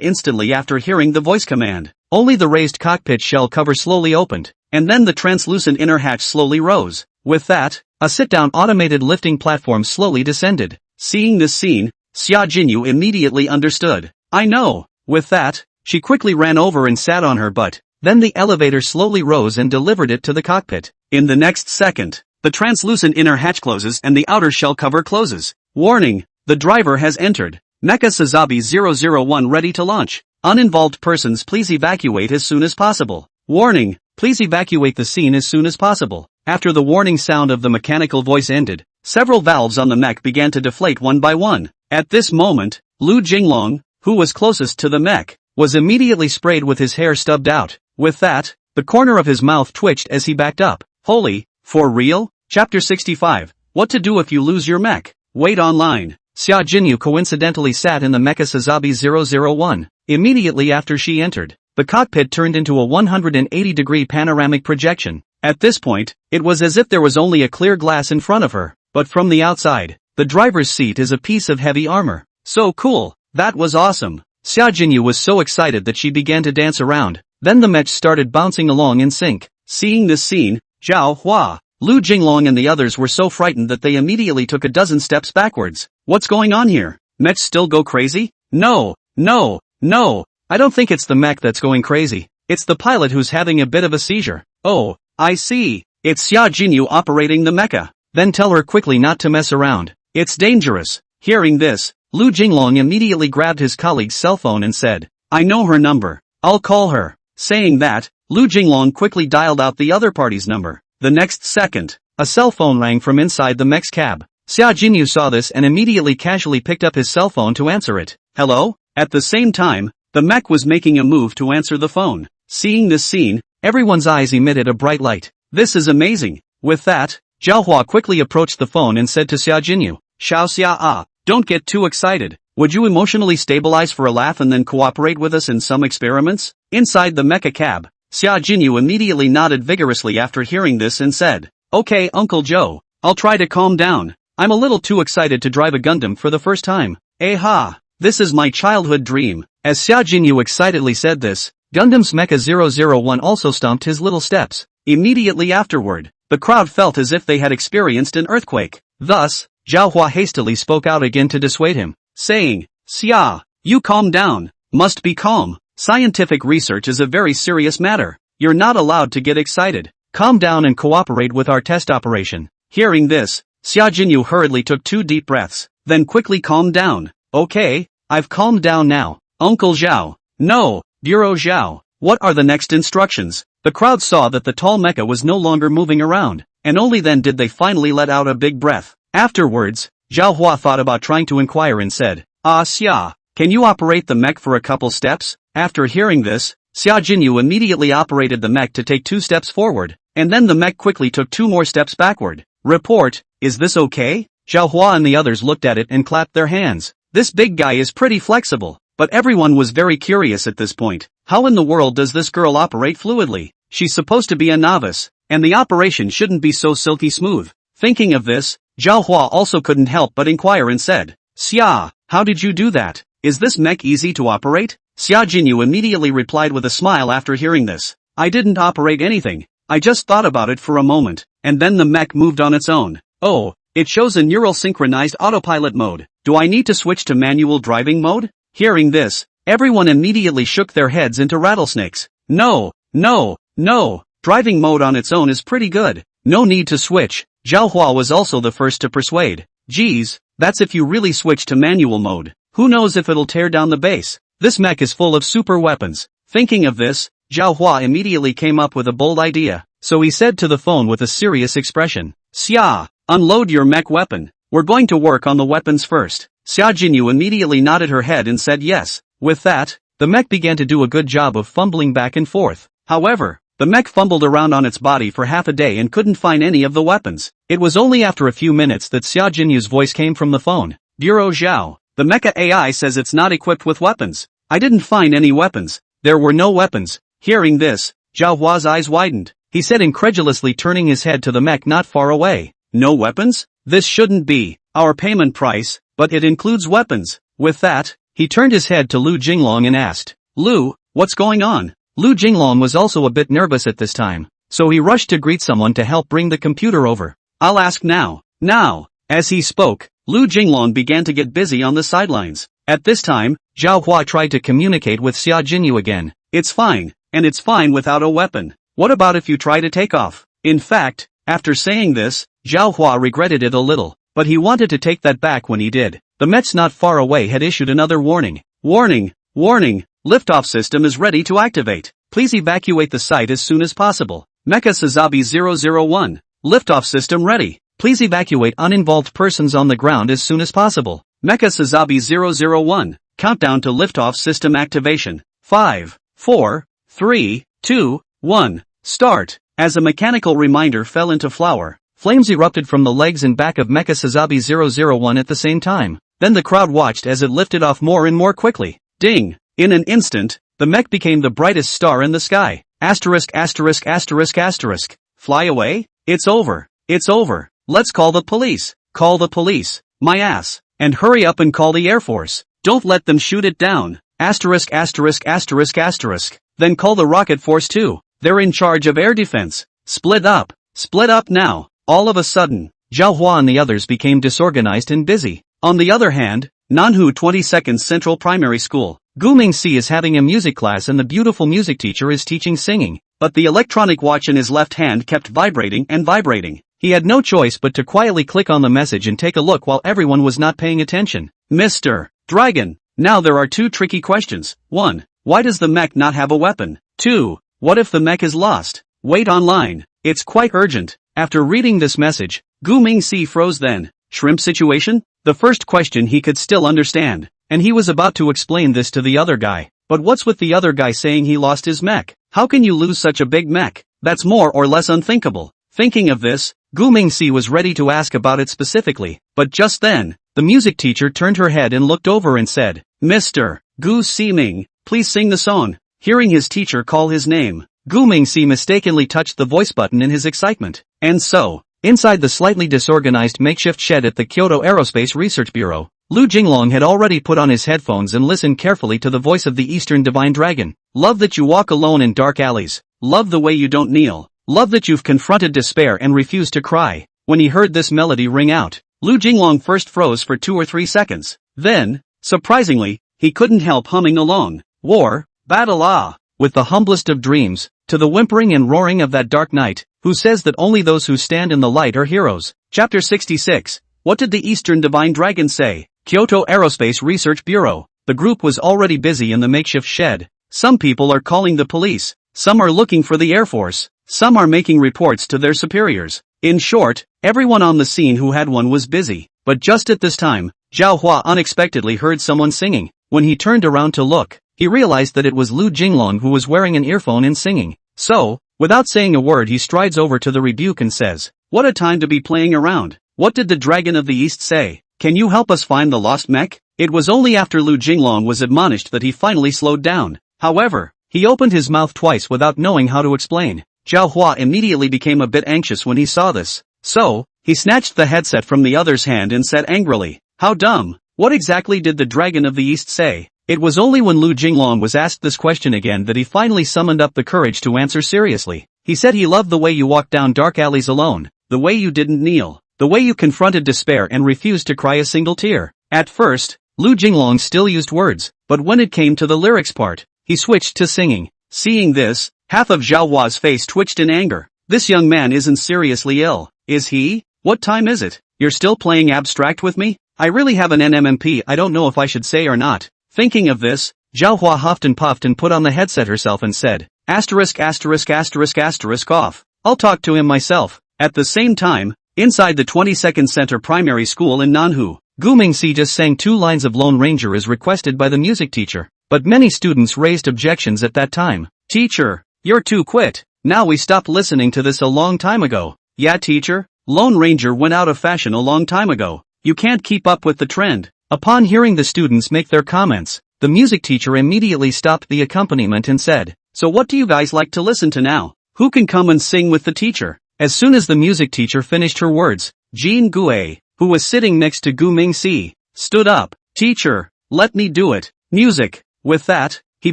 instantly after hearing the voice command. Only the raised cockpit shell cover slowly opened, and then the translucent inner hatch slowly rose. With that, a sit-down automated lifting platform slowly descended. Seeing this scene, Xia Jinyu immediately understood. I know. With that, she quickly ran over and sat on her butt. Then the elevator slowly rose and delivered it to the cockpit. In the next second, the translucent inner hatch closes and the outer shell cover closes. Warning, the driver has entered. Mecha Sazabi 001 ready to launch. Uninvolved persons please evacuate as soon as possible. Warning, please evacuate the scene as soon as possible. After the warning sound of the mechanical voice ended, several valves on the mech began to deflate one by one. At this moment, Lu Jinglong, who was closest to the mech, was immediately sprayed with his hair stubbed out. With that, the corner of his mouth twitched as he backed up. Holy, for real? Chapter 65, What to do if you lose your mech? Wait online. Xia Jinyu coincidentally sat in the Mecha Sazabi 001. Immediately after she entered, the cockpit turned into a 180-degree panoramic projection. At this point, it was as if there was only a clear glass in front of her, but from the outside, the driver's seat is a piece of heavy armor. So cool, that was awesome. Xia Jinyu was so excited that she began to dance around. Then the mech started bouncing along in sync. Seeing this scene, Zhao Hua, Lu Jinglong and the others were so frightened that they immediately took a dozen steps backwards. What's going on here? Mechs still go crazy? No, no, no. I don't think it's the mech that's going crazy. It's the pilot who's having a bit of a seizure. Oh, I see. It's Xia Jinyu operating the mecha. Then tell her quickly not to mess around. It's dangerous. Hearing this, Lu Jinglong immediately grabbed his colleague's cell phone and said, I know her number. I'll call her. Saying that, Lu Jinglong quickly dialed out the other party's number. The next second, a cell phone rang from inside the mech's cab. Xia Jinyu saw this and immediately casually picked up his cell phone to answer it. Hello? At the same time, the mech was making a move to answer the phone. Seeing this scene, everyone's eyes emitted a bright light. This is amazing. With that, Zhao Hua quickly approached the phone and said to Xia Jinyu, Xiao Xia, don't get too excited. Would you emotionally stabilize for a laugh and then cooperate with us in some experiments? Inside the mecha cab, Xia Jinyu immediately nodded vigorously after hearing this and said, Okay Uncle Joe, I'll try to calm down. I'm a little too excited to drive a Gundam for the first time. Ha! This is my childhood dream. As Xia Jinyu excitedly said this, Gundam's Mecha 001 also stomped his little steps. Immediately afterward, the crowd felt as if they had experienced an earthquake. Thus, Zhao Hua hastily spoke out again to dissuade him, saying, Xia, you calm down. Must be calm. Scientific research is a very serious matter. You're not allowed to get excited. Calm down and cooperate with our test operation. Hearing this, Xia Jinyu hurriedly took 2 deep breaths, then quickly calmed down. Okay, I've calmed down now. Uncle Zhao. No, Bureau Zhao. What are the next instructions? The crowd saw that the tall mecha was no longer moving around, and only then did they finally let out a big breath. Afterwards, Zhao Hua thought about trying to inquire and said, Xia, can you operate the mech for a couple steps? After hearing this, Xia Jinyu immediately operated the mech to take 2 steps forward, and then the mech quickly took 2 more steps backward. Report, is this okay? Zhao Hua and the others looked at it and clapped their hands. This big guy is pretty flexible, but everyone was very curious at this point. How in the world does this girl operate fluidly? She's supposed to be a novice, and the operation shouldn't be so silky smooth. Thinking of this, Zhao Hua also couldn't help but inquire and said, Xia, how did you do that? Is this mech easy to operate? Xia Jinyu immediately replied with a smile after hearing this. I didn't operate anything. I just thought about it for a moment, and then the mech moved on its own. Oh, it shows a neural synchronized autopilot mode. Do I need to switch to manual driving mode? Hearing this, everyone immediately shook their heads into rattlesnakes. No, no, no, driving mode on its own is pretty good. No need to switch. Zhao Hua was also the first to persuade. Geez, that's if you really switch to manual mode. Who knows if it'll tear down the base? This mech is full of super weapons. Thinking of this, Zhao Hua immediately came up with a bold idea. So he said to the phone with a serious expression, Xia, unload your mech weapon. We're going to work on the weapons first. Xia Jinyu immediately nodded her head and said yes. With that, the mech began to do a good job of fumbling back and forth. However, the mech fumbled around on its body for half a day and couldn't find any of the weapons. It was only after a few minutes that Xia Jinyu's voice came from the phone. Bureau Zhao, the mecha AI says it's not equipped with weapons. I didn't find any weapons. There were no weapons. Hearing this, Zhao Hua's eyes widened. He said incredulously, turning his head to the mech not far away. No weapons? This shouldn't be our payment price, but it includes weapons. With that, he turned his head to Lu Jinglong and asked, Lu, what's going on? Lu Jinglong was also a bit nervous at this time, so he rushed to greet someone to help bring the computer over. I'll ask now. Now. As he spoke, Lu Jinglong began to get busy on the sidelines. At this time, Zhao Hua tried to communicate with Xia Jinyu again. It's fine, and it's fine without a weapon. What about if you try to take off? In fact, after saying this, Zhao Hua regretted it a little, but he wanted to take that back when he did. The Mets not far away had issued another warning. Warning! Warning! Liftoff system is ready to activate. Please evacuate the site as soon as possible. Mecha Sazabi 001. Liftoff system ready. Please evacuate uninvolved persons on the ground as soon as possible. Mecha Sazabi 001. Countdown to liftoff system activation. 5, 4, 3, 2, 1. Start. As a mechanical reminder fell into flower, flames erupted from the legs and back of Mecha Sazabi 001 at the same time. Then the crowd watched as it lifted off more and more quickly. Ding! In an instant, the mech became the brightest star in the sky. Asterisk asterisk asterisk asterisk. Fly away? It's over. It's over. Let's call the police. Call the police. My ass. And hurry up and call the Air Force. Don't let them shoot it down. Asterisk asterisk asterisk asterisk. Then call the rocket force too. They're in charge of air defense. Split up. Split up now. All of a sudden, Zhao Hua and the others became disorganized and busy. On the other hand, Nanhu 22nd Central Primary School. Gu Mingxi is having a music class and the beautiful music teacher is teaching singing, but the electronic watch in his left hand kept vibrating and vibrating. He had no choice but to quietly click on the message and take a look while everyone was not paying attention. Mr. Dragon. Now there are two tricky questions. 1. Why does the mech not have a weapon? 2. What if the mech is lost? Wait online. It's quite urgent. After reading this message, Gu Mingxi froze then. Shrimp situation? The first question he could still understand, and he was about to explain this to the other guy. But what's with the other guy saying he lost his mech? How can you lose such a big mech? That's more or less unthinkable. Thinking of this, Gu Mingxi was ready to ask about it specifically, but just then, the music teacher turned her head and looked over and said, Mr. Gu Ximing, please sing the song. Hearing his teacher call his name, Gu Mingxi mistakenly touched the voice button in his excitement. And so, inside the slightly disorganized makeshift shed at the Kyoto Aerospace Research Bureau, Lu Jinglong had already put on his headphones and listened carefully to the voice of the Eastern Divine Dragon. Love that you walk alone in dark alleys. Love the way you don't kneel. Love that you've confronted despair and refused to cry. When he heard this melody ring out, Lu Jinglong first froze for 2 or 3 seconds. Then, surprisingly, he couldn't help humming along. War, battle with the humblest of dreams, to the whimpering and roaring of that dark night, who says that only those who stand in the light are heroes. Chapter 66. What did the Eastern Divine Dragon say? Kyoto Aerospace Research Bureau. The group was already busy in the makeshift shed. Some people are calling the police. Some are looking for the Air Force. Some are making reports to their superiors. In short, everyone on the scene who had one was busy. But just at this time, Zhao Hua unexpectedly heard someone singing. When he turned around to look, he realized that it was Lu Jinglong who was wearing an earphone and singing. So, without saying a word, he strides over to the rebuke and says, What a time to be playing around. What did the Dragon of the East say? Can you help us find the lost mech? It was only after Lu Jinglong was admonished that he finally slowed down. However, he opened his mouth twice without knowing how to explain. Zhao Hua immediately became a bit anxious when he saw this. So, he snatched the headset from the other's hand and said angrily, How dumb! What exactly did the Dragon of the East say? It was only when Lu Jinglong was asked this question again that he finally summoned up the courage to answer seriously. He said he loved the way you walked down dark alleys alone, the way you didn't kneel, the way you confronted despair and refused to cry a single tear. At first, Lu Jinglong still used words, but when it came to the lyrics part, he switched to singing. Seeing this, half of Zhao Hua's face twitched in anger. This young man isn't seriously ill, is he? What time is it? You're still playing abstract with me? I really have an NMMP, I don't know if I should say or not. Thinking of this, Zhao Hua huffed and puffed and put on the headset herself and said, asterisk asterisk asterisk asterisk off. I'll talk to him myself. At the same time, inside the 22nd Center Primary School in Nanhu, Gu Mingxi just sang 2 lines of Lone Ranger as requested by the music teacher. But many students raised objections at that time. Teacher, you're too quick. Now we stopped listening to this a long time ago. Yeah teacher, Lone Ranger went out of fashion a long time ago. You can't keep up with the trend. Upon hearing the students make their comments, the music teacher immediately stopped the accompaniment and said, So what do you guys like to listen to now? Who can come and sing with the teacher? As soon as the music teacher finished her words, Jean Gue, who was sitting next to Gu Mingxi, stood up. Teacher, let me do it. Music. With that, he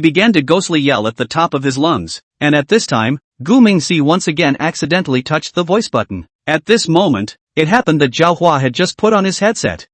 began to ghostly yell at the top of his lungs, and at this time, Gu Mingxi once again accidentally touched the voice button. At this moment, it happened that Zhao Hua had just put on his headset.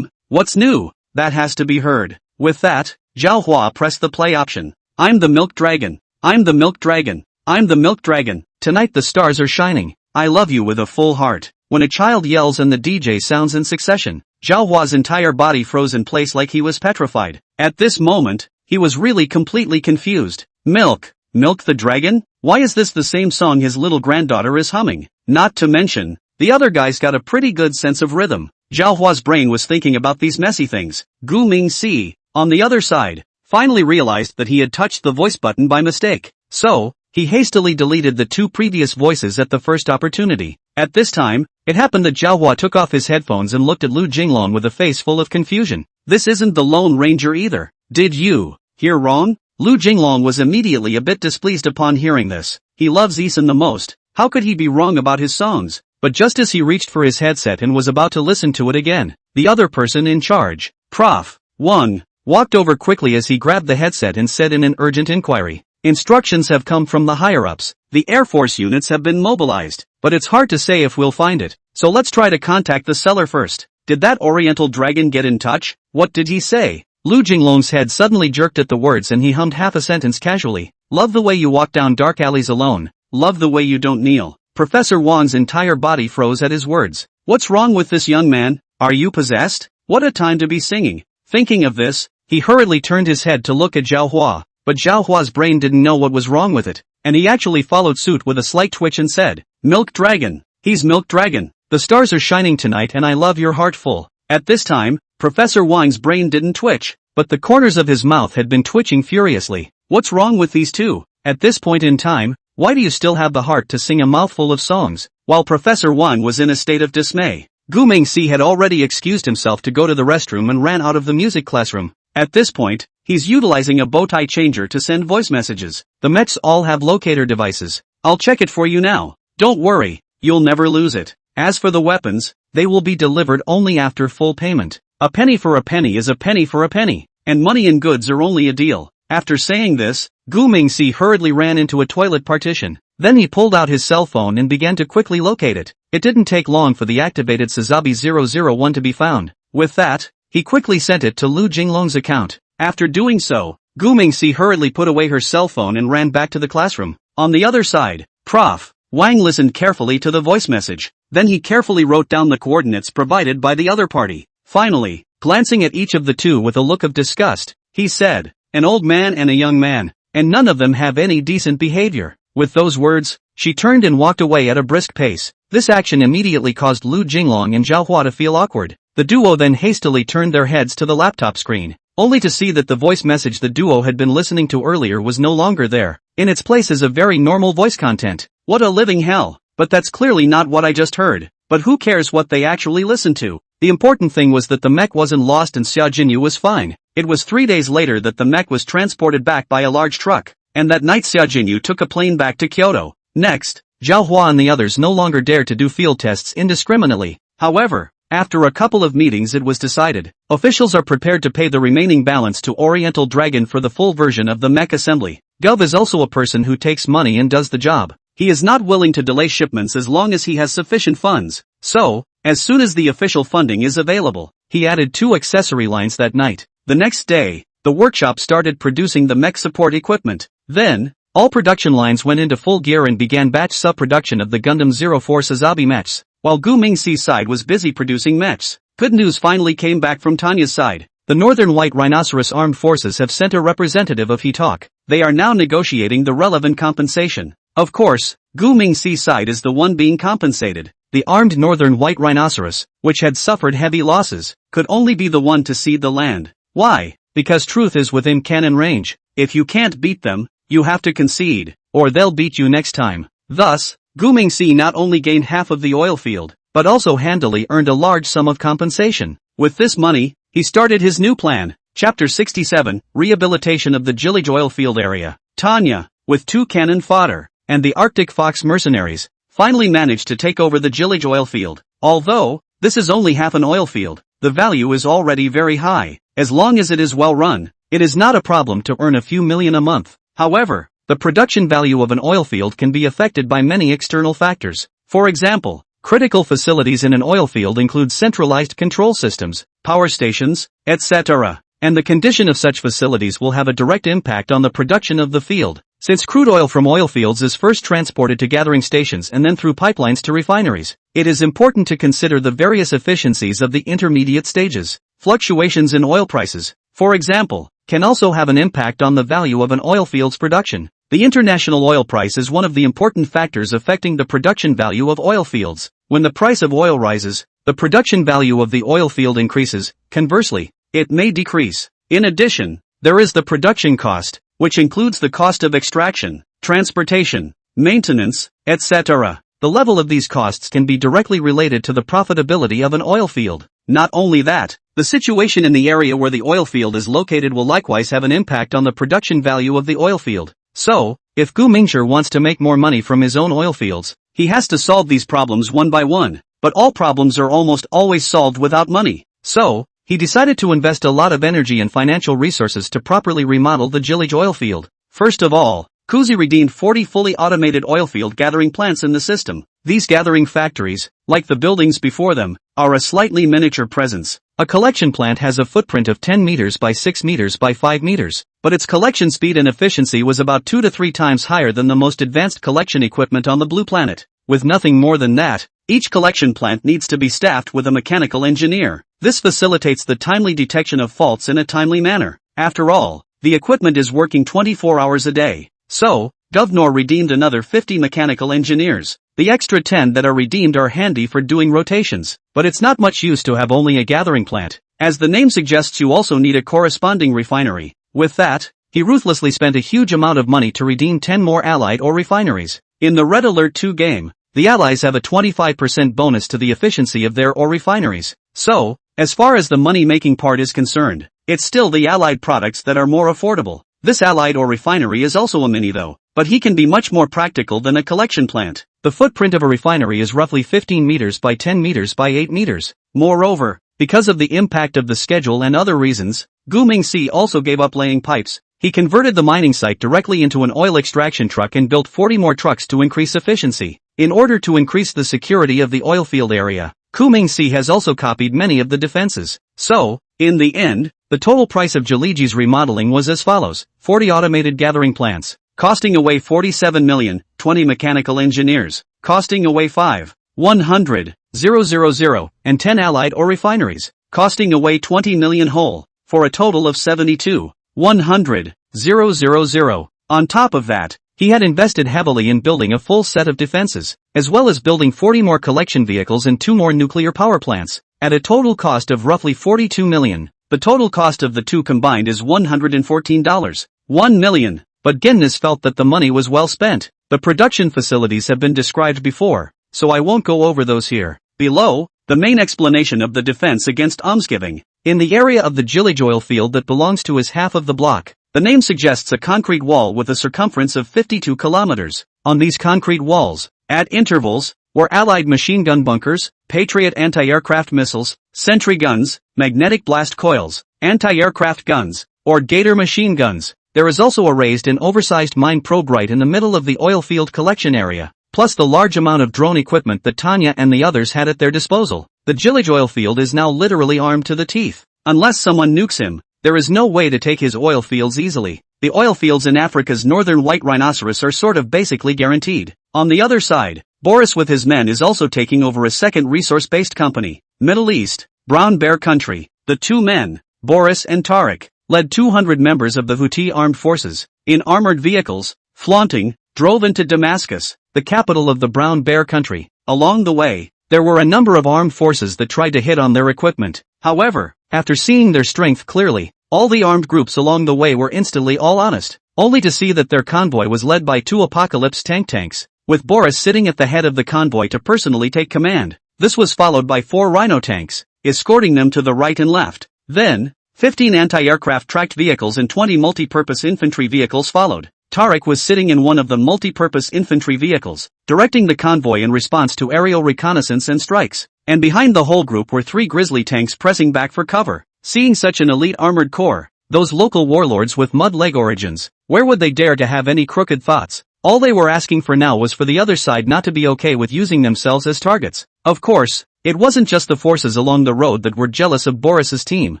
What's new? That has to be heard. With that, Zhao Hua pressed the play option. I'm the Milk Dragon. I'm the Milk Dragon. I'm the Milk Dragon. Tonight the stars are shining. I love you with a full heart. When a child yells and the DJ sounds in succession, Zhao Hua's entire body froze in place like he was petrified. At this moment, he was really completely confused. Milk the dragon? Why is this the same song his little granddaughter is humming? Not to mention, the other guy's got a pretty good sense of rhythm. Zhao Hua's brain was thinking about these messy things. Gu Mingxi, on the other side, finally realized that he had touched the voice button by mistake. So, he hastily deleted the 2 previous voices at the first opportunity. At this time, it happened that Zhao Hua took off his headphones and looked at Lu Jinglong with a face full of confusion. This isn't the Lone Ranger either. Did you hear wrong? Lu Jinglong was immediately a bit displeased upon hearing this. He loves Eason the most. How could he be wrong about his songs? But just as he reached for his headset and was about to listen to it again, the other person in charge, Prof. Wang, walked over quickly as he grabbed the headset and said in an urgent inquiry, Instructions have come from the higher-ups. The Air Force units have been mobilized, but it's hard to say if we'll find it. So let's try to contact the seller first. Did that Oriental dragon get in touch? What did he say? Lu Jinglong's head suddenly jerked at the words and he hummed half a sentence casually. Love the way you walk down dark alleys alone. Love the way you don't kneel. Professor Wang's entire body froze at his words. What's wrong with this young man? Are you possessed? What a time to be singing. Thinking of this, he hurriedly turned his head to look at Zhao Hua, but Zhao Hua's brain didn't know what was wrong with it, and he actually followed suit with a slight twitch and said, Milk Dragon. He's Milk Dragon. The stars are shining tonight and I love your heart full. At this time, Professor Wang's brain didn't twitch, but the corners of his mouth had been twitching furiously. What's wrong with these two? At this point in time, why do you still have the heart to sing a mouthful of songs? While Professor Wang was in a state of dismay, Gu Mingxi had already excused himself to go to the restroom and ran out of the music classroom. At this point, he's utilizing a bowtie changer to send voice messages. The mechs all have locator devices. I'll check it for you now. Don't worry, you'll never lose it. As for the weapons, they will be delivered only after full payment. A penny for a penny is a penny for a penny, and money and goods are only a deal. After saying this, Gu Mingxi hurriedly ran into a toilet partition. Then he pulled out his cell phone and began to quickly locate it. It didn't take long for the activated Sazabi 001 to be found. With that, he quickly sent it to Lu Jinglong's account. After doing so, Gu Mingxi hurriedly put away her cell phone and ran back to the classroom. On the other side, Prof. Wang listened carefully to the voice message. Then he carefully wrote down the coordinates provided by the other party. Finally, glancing at each of the two with a look of disgust, he said, an old man and a young man, and none of them have any decent behavior. With those words, she turned and walked away at a brisk pace. This action immediately caused Lu Jinglong and Zhao Hua to feel awkward. The duo then hastily turned their heads to the laptop screen, only to see that the voice message the duo had been listening to earlier was no longer there. In its place is a very normal voice content. What a living hell. But that's clearly not what I just heard. But who cares what they actually listened to? The important thing was that the mech wasn't lost and Xia Jinyu was fine. It was 3 days later that the mech was transported back by a large truck, and that night Xia Jinyu took a plane back to Kyoto. Next, Zhao Hua and the others no longer dared to do field tests indiscriminately. However, after a couple of meetings it was decided, officials are prepared to pay the remaining balance to Oriental Dragon for the full version of the mech assembly. Gov is also a person who takes money and does the job. He is not willing to delay shipments as long as he has sufficient funds. So, as soon as the official funding is available, he added 2 accessory lines that night. The next day, the workshop started producing the mech support equipment. Then, all production lines went into full gear and began batch sub-production of the Gundam 04 Sazabi mechs, while Gu Mingxi's side was busy producing mechs. Good news finally came back from Tanya's side. The Northern White Rhinoceros Armed Forces have sent a representative of Hitok. They are now negotiating the relevant compensation. Of course, Gu Mingxi's side is the one being compensated. The armed Northern White Rhinoceros, which had suffered heavy losses, could only be the one to cede the land. Why? Because truth is within cannon range. If you can't beat them, you have to concede, or they'll beat you next time. Thus, Gu Mingxi not only gained half of the oil field, but also handily earned a large sum of compensation. With this money, he started his new plan. Chapter 67, Rehabilitation of the Jilij oil field area. Tanya, with 2 cannon fodder, and the Arctic Fox mercenaries, finally managed to take over the Jilij oil field. Although, this is only half an oil field, the value is already very high. As long as it is well run, it is not a problem to earn a few million a month. However, the production value of an oil field can be affected by many external factors. For example, critical facilities in an oil field include centralized control systems, power stations, etc. And the condition of such facilities will have a direct impact on the production of the field. Since crude oil from oil fields is first transported to gathering stations and then through pipelines to refineries, it is important to consider the various efficiencies of the intermediate stages. Fluctuations in oil prices, for example, can also have an impact on the value of an oil field's production. The international oil price is one of the important factors affecting the production value of oil fields. When the price of oil rises, the production value of the oil field increases. Conversely, it may decrease. In addition, there is the production cost, which includes the cost of extraction, transportation, maintenance, etc. The level of these costs can be directly related to the profitability of an oil field. Not only that, the situation in the area where the oil field is located will likewise have an impact on the production value of the oil field. So, if Gu Mingxi wants to make more money from his own oil fields, he has to solve these problems one by one. But all problems are almost always solved without money. So, he decided to invest a lot of energy and financial resources to properly remodel the Jilij oil field. First of all, Kuzi redeemed 40 fully automated oilfield gathering plants in the system. These gathering factories, like the buildings before them, are a slightly miniature presence. A collection plant has a footprint of 10 meters by 6 meters by 5 meters, but its collection speed and efficiency was about 2 to 3 times higher than the most advanced collection equipment on the blue planet. With nothing more than that, each collection plant needs to be staffed with a mechanical engineer. This facilitates the timely detection of faults in a timely manner. After all, the equipment is working 24 hours a day. So, Governor redeemed another 50 mechanical engineers. The extra 10 that are redeemed are handy for doing rotations, but it's not much use to have only a gathering plant. As the name suggests, you also need a corresponding refinery. With that, he ruthlessly spent a huge amount of money to redeem 10 more allied or refineries. In the Red Alert 2 game, the allies have a 25% bonus to the efficiency of their ore refineries. So, as far as the money-making part is concerned, it's still the allied products that are more affordable. This allied or refinery is also a mini though, but he can be much more practical than a collection plant. The footprint of a refinery is roughly 15 meters by 10 meters by 8 meters. Moreover, because of the impact of the schedule and other reasons, Gu Mingxi also gave up laying pipes. He converted the mining site directly into an oil extraction truck and built 40 more trucks to increase efficiency. In order to increase the security of the oil field area, Gu Mingxi has also copied many of the defenses. So, in the end, the total price of Jaliji's remodeling was as follows: 40 automated gathering plants, costing away 47 million, 20 mechanical engineers, costing away 5,100,000, and 10 allied or refineries, costing away 20 million whole, for a total of 72,100,000. On top of that, he had invested heavily in building a full set of defenses, as well as building 40 more collection vehicles and 2 more nuclear power plants, at a total cost of roughly 42 million. The total cost of the two combined is $114. 1 million. But Gennis felt that the money was well spent. The production facilities have been described before, so I won't go over those here. Below, the main explanation of the defense against almsgiving. In the area of the Jilijoil field that belongs to his half of the block, the name suggests a concrete wall with a circumference of 52 kilometers. On these concrete walls, at intervals, were Allied machine gun bunkers, Patriot anti-aircraft missiles, sentry guns, magnetic blast coils, anti-aircraft guns, or Gator machine guns. There is also a raised and oversized mine probe right in the middle of the oil field collection area, plus the large amount of drone equipment that Tanya and the others had at their disposal. The Jilij oil field is now literally armed to the teeth. Unless someone nukes him, there is no way to take his oil fields easily. The oil fields in Africa's northern white rhinoceros are sort of basically guaranteed. On the other side, Boris with his men is also taking over a second resource-based company, Middle East, Brown Bear Country. The two men, Boris and Tariq, led 200 members of the Houthi armed forces, in armored vehicles, flaunting, drove into Damascus, the capital of the Brown Bear Country. Along the way, there were a number of armed forces that tried to hit on their equipment. However, after seeing their strength clearly, all the armed groups along the way were instantly all honest, only to see that their convoy was led by 2 Apocalypse tanks, with Boris sitting at the head of the convoy to personally take command. This was followed by 4 Rhino tanks, escorting them to the right and left. Then, 15 anti-aircraft tracked vehicles and 20 multi-purpose infantry vehicles followed. Tariq was sitting in one of the multi-purpose infantry vehicles, directing the convoy in response to aerial reconnaissance and strikes. And behind the whole group were 3 Grizzly tanks pressing back for cover. Seeing such an elite armored corps, those local warlords with mud leg origins, where would they dare to have any crooked thoughts? All they were asking for now was for the other side not to be okay with using themselves as targets. Of course, it wasn't just the forces along the road that were jealous of Boris's team.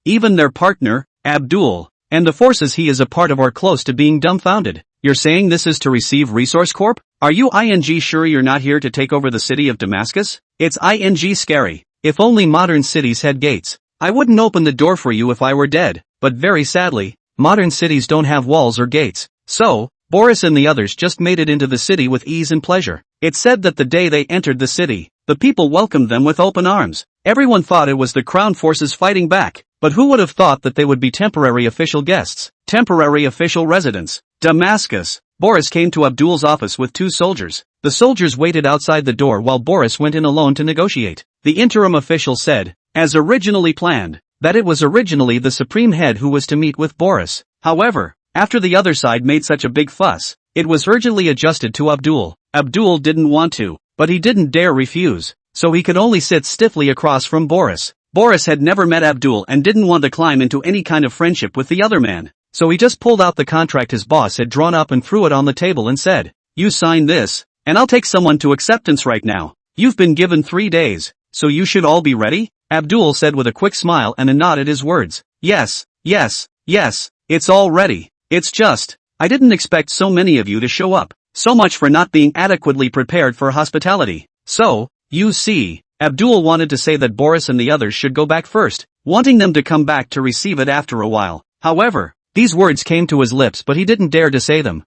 Even their partner, Abdul, and the forces he is a part of are close to being dumbfounded. You're saying this is to receive Resource Corp? Are you sure you're not here to take over the city of Damascus? It's scary. If only modern cities had gates. I wouldn't open the door for you if I were dead, but very sadly, modern cities don't have walls or gates. So, Boris and the others just made it into the city with ease and pleasure. It's said that the day they entered the city, the people welcomed them with open arms. Everyone thought it was the crown forces fighting back, but who would have thought that they would be temporary official guests, temporary official residents? Damascus. Boris came to Abdul's office with 2 soldiers. The soldiers waited outside the door while Boris went in alone to negotiate. The interim official said, as originally planned, that it was originally the supreme head who was to meet with Boris. However, after the other side made such a big fuss, it was urgently adjusted to Abdul. Abdul didn't want to, but he didn't dare refuse, so he could only sit stiffly across from Boris. Boris had never met Abdul and didn't want to climb into any kind of friendship with the other man. so he just pulled out the contract his boss had drawn up and threw it on the table and said, "You sign this, and I'll take someone to acceptance right now. You've been given 3 days, so you should all be ready?" Abdul said with a quick smile and a nod at his words. Yes, it's all ready. It's just, I didn't expect so many of you to show up. So much for not being adequately prepared for hospitality. So, you see, Abdul wanted to say that Boris and the others should go back first, wanting them to come back to receive it after a while. However, these words came to his lips but he didn't dare to say them.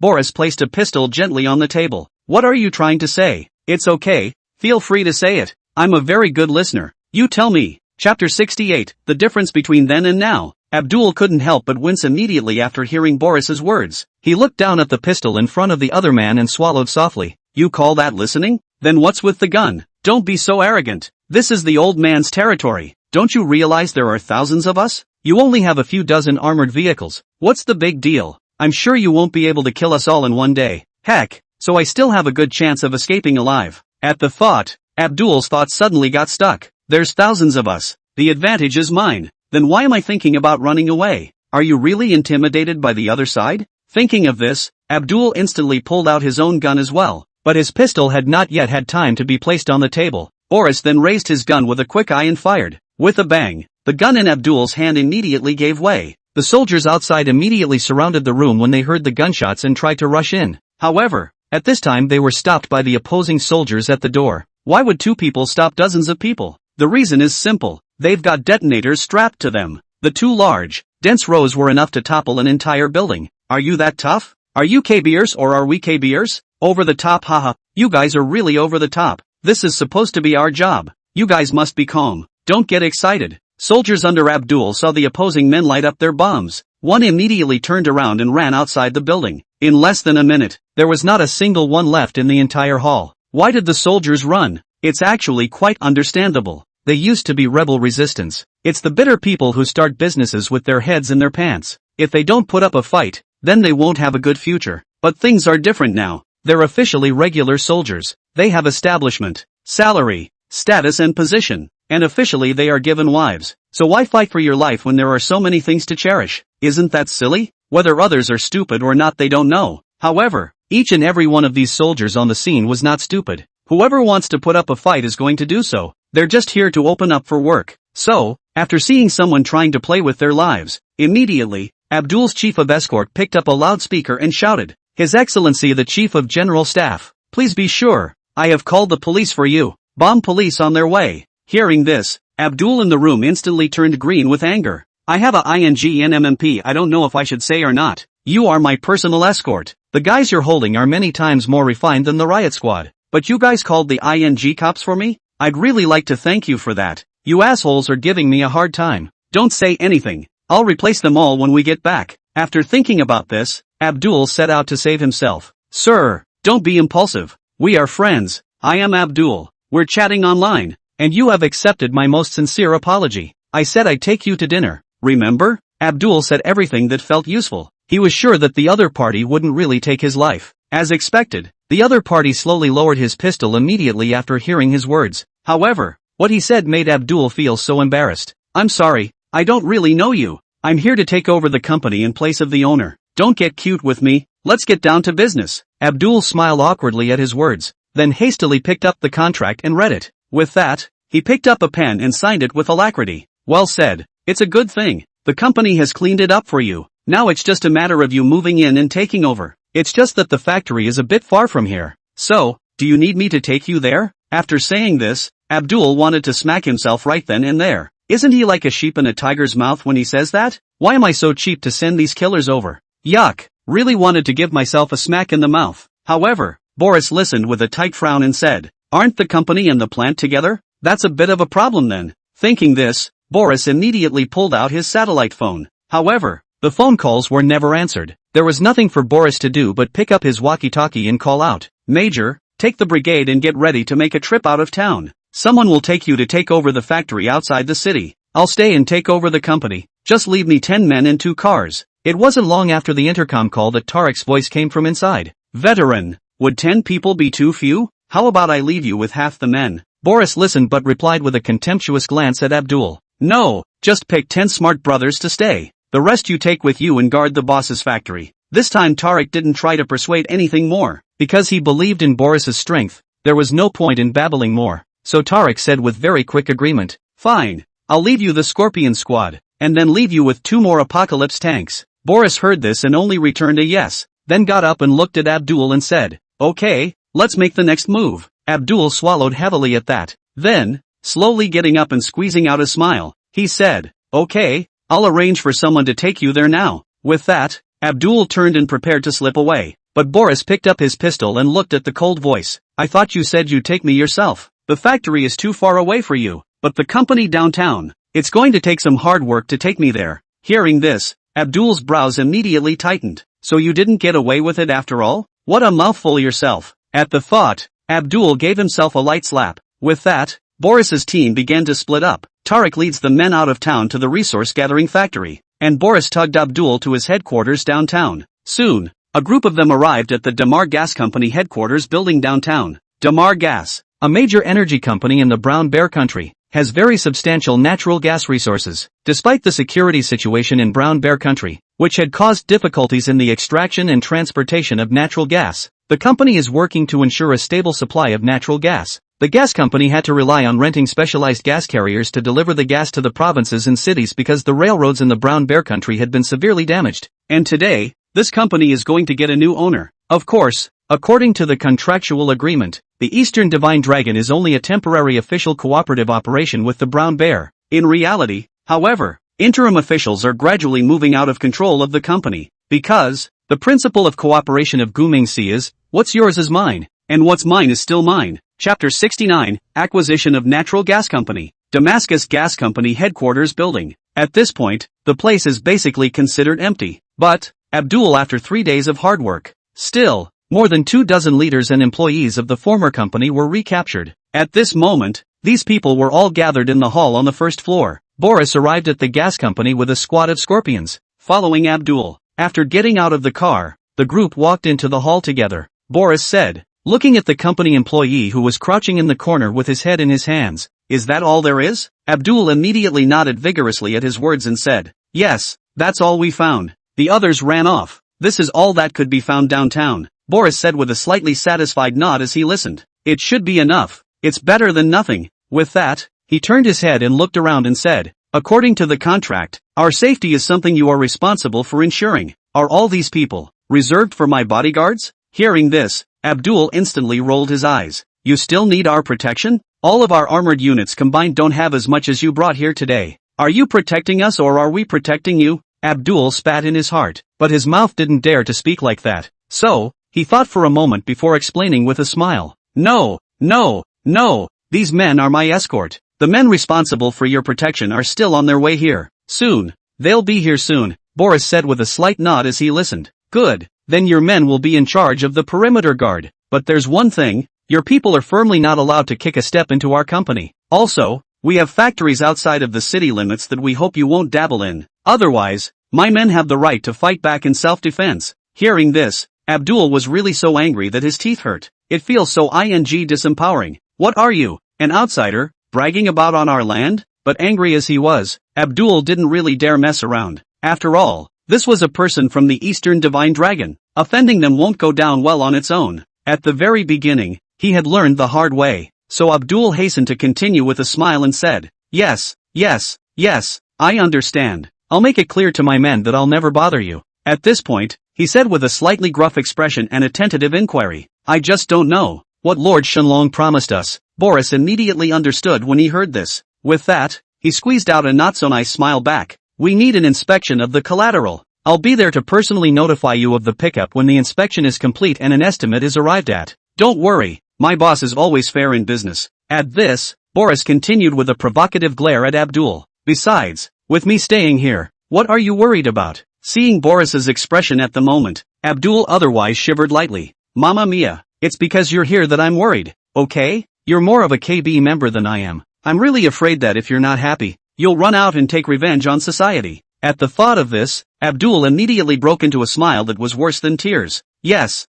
Boris placed a pistol gently on the table. "What are you trying to say?" "It's okay, feel free to say it. I'm a very good listener. You tell me." Chapter 68, The Difference Between Then and Now. Abdul couldn't help but wince immediately after hearing Boris's words. He looked down at the pistol in front of the other man and swallowed softly. "You call that listening? Then what's with the gun? Don't be so arrogant. This is the old man's territory. Don't you realize there are thousands of us? You only have a few dozen armored vehicles. What's the big deal? I'm sure you won't be able to kill us all in one day. Heck, so I still have a good chance of escaping alive." At the thought, Abdul's thoughts suddenly got stuck. "There's thousands of us. The advantage is mine. Then why am I thinking about running away? Are you really intimidated by the other side?" Thinking of this, Abdul instantly pulled out his own gun as well, but his pistol had not yet had time to be placed on the table. Boris then raised his gun with a quick eye and fired. With a bang, the gun in Abdul's hand immediately gave way. The soldiers outside immediately surrounded the room when they heard the gunshots and tried to rush in. However, at this time they were stopped by the opposing soldiers at the door. Why would two people stop dozens of people? The reason is simple. They've got detonators strapped to them. The two large, dense rows were enough to topple an entire building. Are you that tough? Are you KBers or are we KBers? Over the top, haha. You guys are really over the top. This is supposed to be our job. You guys must be calm. Don't get excited. Soldiers under Abdul saw the opposing men light up their bombs. One immediately turned around and ran outside the building. In less than a minute, there was not a single one left in the entire hall. Why did the soldiers run? It's actually quite understandable. They used to be rebel resistance. It's the bitter people who start businesses with their heads in their pants. If they don't put up a fight, then they won't have a good future. But things are different now. They're officially regular soldiers. They have establishment, salary, status and position. And officially they are given wives. So why fight for your life when there are so many things to cherish? Isn't that silly? Whether others are stupid or not they don't know. However, each and every one of these soldiers on the scene was not stupid. Whoever wants to put up a fight is going to do so. They're just here to open up for work. So, after seeing someone trying to play with their lives, immediately, Abdul's chief of escort picked up a loudspeaker and shouted, "His Excellency the Chief of General Staff, please be sure, I have called the police for you. Bomb police on their way." Hearing this, Abdul in the room instantly turned green with anger. "I have a INGNMMP I don't know if I should say or not. You are my personal escort. The guys you're holding are many times more refined than the riot squad. But you guys called the ING cops for me? I'd really like to thank you for that. You assholes are giving me a hard time. Don't say anything. I'll replace them all when we get back." After thinking about this, Abdul set out to save himself. "Sir, don't be impulsive. We are friends. I am Abdul. We're chatting online. And you have accepted my most sincere apology. I said I'd take you to dinner. Remember?" Abdul said everything that felt useful. He was sure that the other party wouldn't really take his life. As expected, the other party slowly lowered his pistol immediately after hearing his words. However, what he said made Abdul feel so embarrassed. "I'm sorry, I don't really know you. I'm here to take over the company in place of the owner. Don't get cute with me, let's get down to business." Abdul smiled awkwardly at his words, then hastily picked up the contract and read it. With that, he picked up a pen and signed it with alacrity. "Well said. It's a good thing. The company has cleaned it up for you. Now it's just a matter of you moving in and taking over. It's just that the factory is a bit far from here. So, do you need me to take you there?" After saying this, Abdul wanted to smack himself right then and there. Isn't he like a sheep in a tiger's mouth when he says that? Why am I so cheap to send these killers over? Yuck, really wanted to give myself a smack in the mouth. However, Boris listened with a tight frown and said, "Aren't the company and the plant together? That's a bit of a problem then." Thinking this, Boris immediately pulled out his satellite phone. However, the phone calls were never answered. There was nothing for Boris to do but pick up his walkie-talkie and call out, "Major, take the brigade and get ready to make a trip out of town. Someone will take you to take over the factory outside the city. I'll stay and take over the company. Just leave me 10 men and 2 cars." It wasn't long after the intercom call that Tarek's voice came from inside. "Veteran, would 10 people be too few? How about I leave you with half the men?" Boris listened but replied with a contemptuous glance at Abdul. "No, just pick 10 smart brothers to stay. The rest you take with you and guard the boss's factory. This time Tarek didn't try to persuade anything more. Because he believed in Boris's strength, there was no point in babbling more. So Tarek said with very quick agreement, fine. I'll leave you the Scorpion Squad, and then leave you with 2 more Apocalypse tanks. Boris heard this and only returned a yes, then got up and looked at Abdul and said, okay, let's make the next move. Abdul swallowed heavily at that. Then, slowly getting up and squeezing out a smile, he said, okay, I'll arrange for someone to take you there now. With that, Abdul turned and prepared to slip away, but Boris picked up his pistol and looked at the cold voice. I thought you said you'd take me yourself. The factory is too far away for you, but the company downtown, it's going to take some hard work to take me there. Hearing this, Abdul's brows immediately tightened. So you didn't get away with it after all? What a mouthful yourself. At the thought, Abdul gave himself a light slap. With that, Boris's team began to split up. Tarek leads the men out of town to the resource gathering factory, and Boris tugged Abdul to his headquarters downtown. Soon, a group of them arrived at the Damar Gas Company headquarters building downtown. Damar Gas, a major energy company in the Brown Bear country, has very substantial natural gas resources. Despite the security situation in Brown Bear country, which had caused difficulties in the extraction and transportation of natural gas, the company is working to ensure a stable supply of natural gas. The gas company had to rely on renting specialized gas carriers to deliver the gas to the provinces and cities because the railroads in the Brown Bear country had been severely damaged. And today, this company is going to get a new owner. Of course, according to the contractual agreement, the Eastern Divine Dragon is only a temporary official cooperative operation with the Brown Bear. In reality, however, interim officials are gradually moving out of control of the company, because the principle of cooperation of Gumingsi is, what's yours is mine, and what's mine is still mine. Chapter 69, Acquisition of Natural Gas Company, Damascus Gas Company Headquarters Building. At this point, the place is basically considered empty. But, Abdul after 3 days of hard work, still, more than 24 leaders and employees of the former company were recaptured. At this moment, these people were all gathered in the hall on the first floor. Boris arrived at the gas company with a squad of scorpions, following Abdul. After getting out of the car, the group walked into the hall together. Boris said, looking at the company employee who was crouching in the corner with his head in his hands, is that all there is? Abdul immediately nodded vigorously at his words and said, yes, that's all we found. The others ran off. This is all that could be found downtown, Boris said with a slightly satisfied nod as he listened. It should be enough. It's better than nothing. With that, he turned his head and looked around and said, according to the contract, our safety is something you are responsible for ensuring. Are all these people reserved for my bodyguards? Hearing this, Abdul instantly rolled his eyes. You still need our protection? All of our armored units combined don't have as much as you brought here today. Are you protecting us or are we protecting you? Abdul spat in his heart, but his mouth didn't dare to speak like that. So, he thought for a moment before explaining with a smile. No, these men are my escort. The men responsible for your protection are still on their way here. Soon. They'll be here soon, Boris said with a slight nod as he listened. Good. Then your men will be in charge of the perimeter guard. But there's one thing, your people are firmly not allowed to kick a step into our company. Also, we have factories outside of the city limits that we hope you won't dabble in. Otherwise, my men have the right to fight back in self-defense. Hearing this, Abdul was really so angry that his teeth hurt. It feels so disempowering. What are you, an outsider, bragging about on our land? But angry as he was, Abdul didn't really dare mess around. After all, this was a person from the Eastern Divine Dragon. Offending them won't go down well on its own. At the very beginning, he had learned the hard way. So Abdul hastened to continue with a smile and said, yes, I understand. I'll make it clear to my men that I'll never bother you. At this point, he said with a slightly gruff expression and a tentative inquiry, I just don't know what Lord Shenlong promised us. Boris immediately understood when he heard this. With that, he squeezed out a not-so-nice smile back. We need an inspection of the collateral. I'll be there to personally notify you of the pickup when the inspection is complete and an estimate is arrived at. Don't worry, my boss is always fair in business. At this, Boris continued with a provocative glare at Abdul. Besides, with me staying here, what are you worried about? Seeing Boris's expression at the moment, Abdul otherwise shivered lightly. Mamma mia, it's because you're here that I'm worried, okay? You're more of a KB member than I am. I'm really afraid that if you're not happy, you'll run out and take revenge on society. At the thought of this, Abdul immediately broke into a smile that was worse than tears. Yes,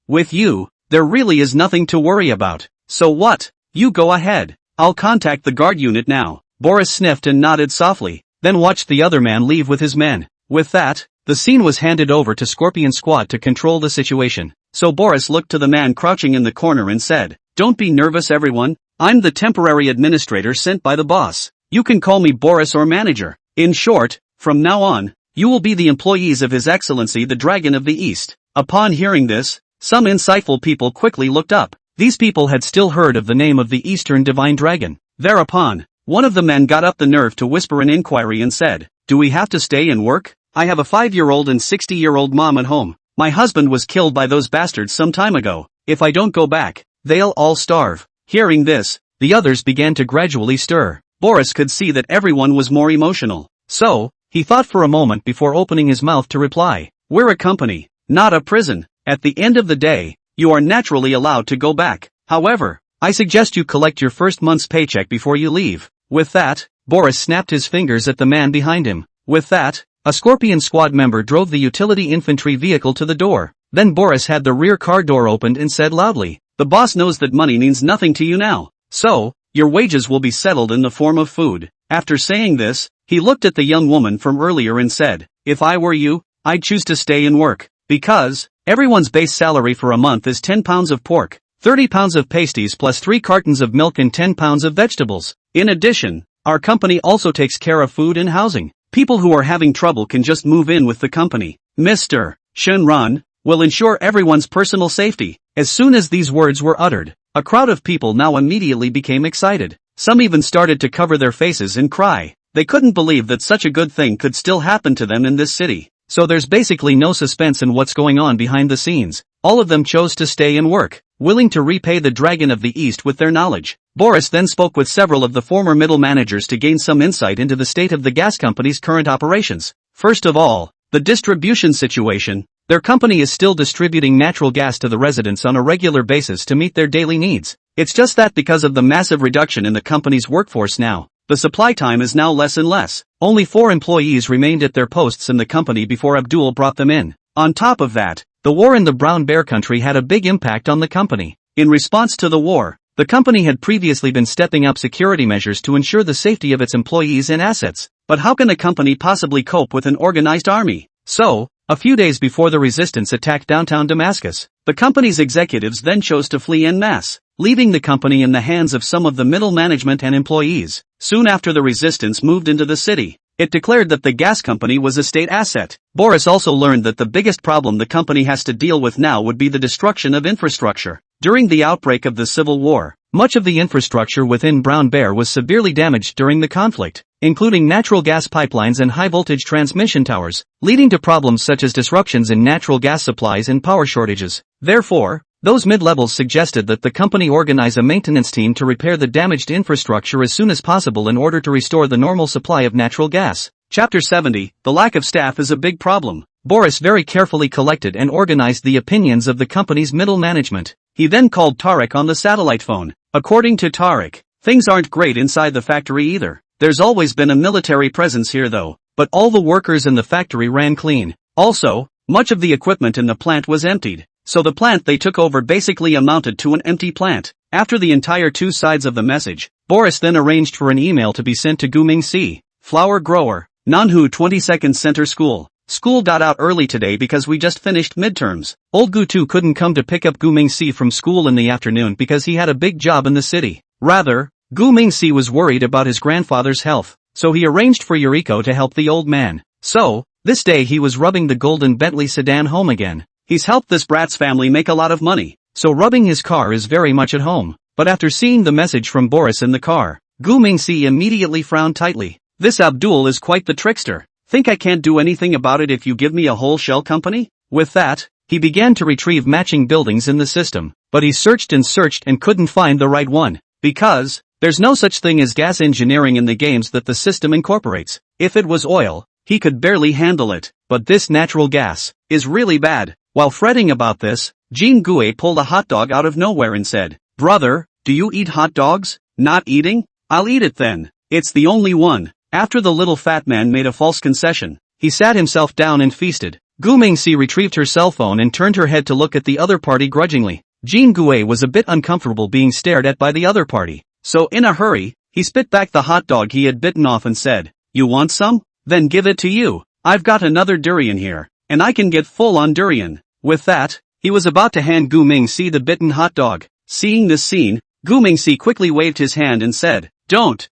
with you, there really is nothing to worry about. So what? You go ahead. I'll contact the guard unit now. Boris sniffed and nodded softly. then watched the other man leave with his men. With that, the scene was handed over to Scorpion Squad to control the situation. So Boris looked to the man crouching in the corner and said, "Don't be nervous everyone, I'm the temporary administrator sent by the boss. You can call me Boris or manager. In short, from now on, you will be the employees of His Excellency the Dragon of the East." Upon hearing this, some insightful people quickly looked up. These people had still heard of the name of the Eastern Divine Dragon. Thereupon, one of the men got up the nerve to whisper an inquiry and said, "Do we have to stay and work? I have a 5-year-old and 60-year-old mom at home. My husband was killed by those bastards some time ago. If I don't go back, they'll all starve." Hearing this, the others began to gradually stir. Boris could see that everyone was more emotional. So, he thought for a moment before opening his mouth to reply. "We're a company, not a prison. At the end of the day, you are naturally allowed to go back. However, I suggest you collect your first month's paycheck before you leave." With that, Boris snapped his fingers at the man behind him. With that, a Scorpion Squad member drove the utility infantry vehicle to the door. Then Boris had the rear car door opened and said loudly, "The boss knows that money means nothing to you now. So, your wages will be settled in the form of food." After saying this, he looked at the young woman from earlier and said, "If I were you, I'd choose to stay and work. Because, everyone's base salary for a month is 10 pounds of pork, 30 pounds of pasties plus 3 cartons of milk and 10 pounds of vegetables. In addition, our company also takes care of food and housing. People who are having trouble can just move in with the company. Mr. Shenron will ensure everyone's personal safety." As soon as these words were uttered, a crowd of people now immediately became excited. Some even started to cover their faces and cry. They couldn't believe that such a good thing could still happen to them in this city. So there's basically no suspense in what's going on behind the scenes. All of them chose to stay and work, willing to repay the Dragon of the East with their knowledge. Boris then spoke with several of the former middle managers to gain some insight into the state of the gas company's current operations. First of all, the distribution situation. Their company is still distributing natural gas to the residents on a regular basis to meet their daily needs. It's just that because of the massive reduction in the company's workforce now, the supply time is now less and less. Only 4 employees remained at their posts in the company before Abdul brought them in. On top of that, the war in the Brown Bear country had a big impact on the company. In response to the war, the company had previously been stepping up security measures to ensure the safety of its employees and assets. But how can a company possibly cope with an organized army? So, a few days before the resistance attacked downtown Damascus, the company's executives then chose to flee en masse, leaving the company in the hands of some of the middle management and employees. Soon after the resistance moved into the city, it declared that the gas company was a state asset. Boris also learned that the biggest problem the company has to deal with now would be the destruction of infrastructure. During the outbreak of the Civil War, much of the infrastructure within Brown Bear was severely damaged during the conflict, including natural gas pipelines and high-voltage transmission towers, leading to problems such as disruptions in natural gas supplies and power shortages. Therefore, those mid-levels suggested that the company organize a maintenance team to repair the damaged infrastructure as soon as possible in order to restore the normal supply of natural gas. Chapter 70, The lack of staff is a big problem. Boris very carefully collected and organized the opinions of the company's middle management. He then called Tariq on the satellite phone. According to Tariq, things aren't great inside the factory either. There's always been a military presence here though, but all the workers in the factory ran clean. Also, much of the equipment in the plant was emptied, so the plant they took over basically amounted to an empty plant. After the entire 2 sides of the message, Boris then arranged for an email to be sent to Guming Si, flower grower, Nanhu 22nd Center School. School got out early today because we just finished midterms. Old Gutu couldn't come to pick up Guming Si from school in the afternoon because he had a big job in the city. Rather, Guming Si was worried about his grandfather's health, so he arranged for Yuriko to help the old man. So, this day he was rubbing the golden Bentley sedan home again. He's helped this brat's family make a lot of money, so rubbing his car is very much at home. But after seeing the message from Boris in the car, Guming Si immediately frowned tightly. This Abdul is quite the trickster. Think I can't do anything about it if you give me a whole shell company? With that, he began to retrieve matching buildings in the system, but he searched and couldn't find the right one. Because, there's no such thing as gas engineering in the games that the system incorporates. If it was oil, he could barely handle it, but this natural gas is really bad. While fretting about this, Jean Gue pulled a hot dog out of nowhere and said, "Brother, do you eat hot dogs?" "Not eating? I'll eat it then. It's the only one." After the little fat man made a false concession, he sat himself down and feasted. Guming Si retrieved her cell phone and turned her head to look at the other party grudgingly. Jean Gue was a bit uncomfortable being stared at by the other party, so in a hurry, he spit back the hot dog he had bitten off and said, You want some? Then give it to you. I've got another durian here, and I can get full on durian. With that, he was about to hand Gu Mingxi the bitten hot dog. Seeing this scene, Gu Mingxi quickly waved his hand and said, Don't.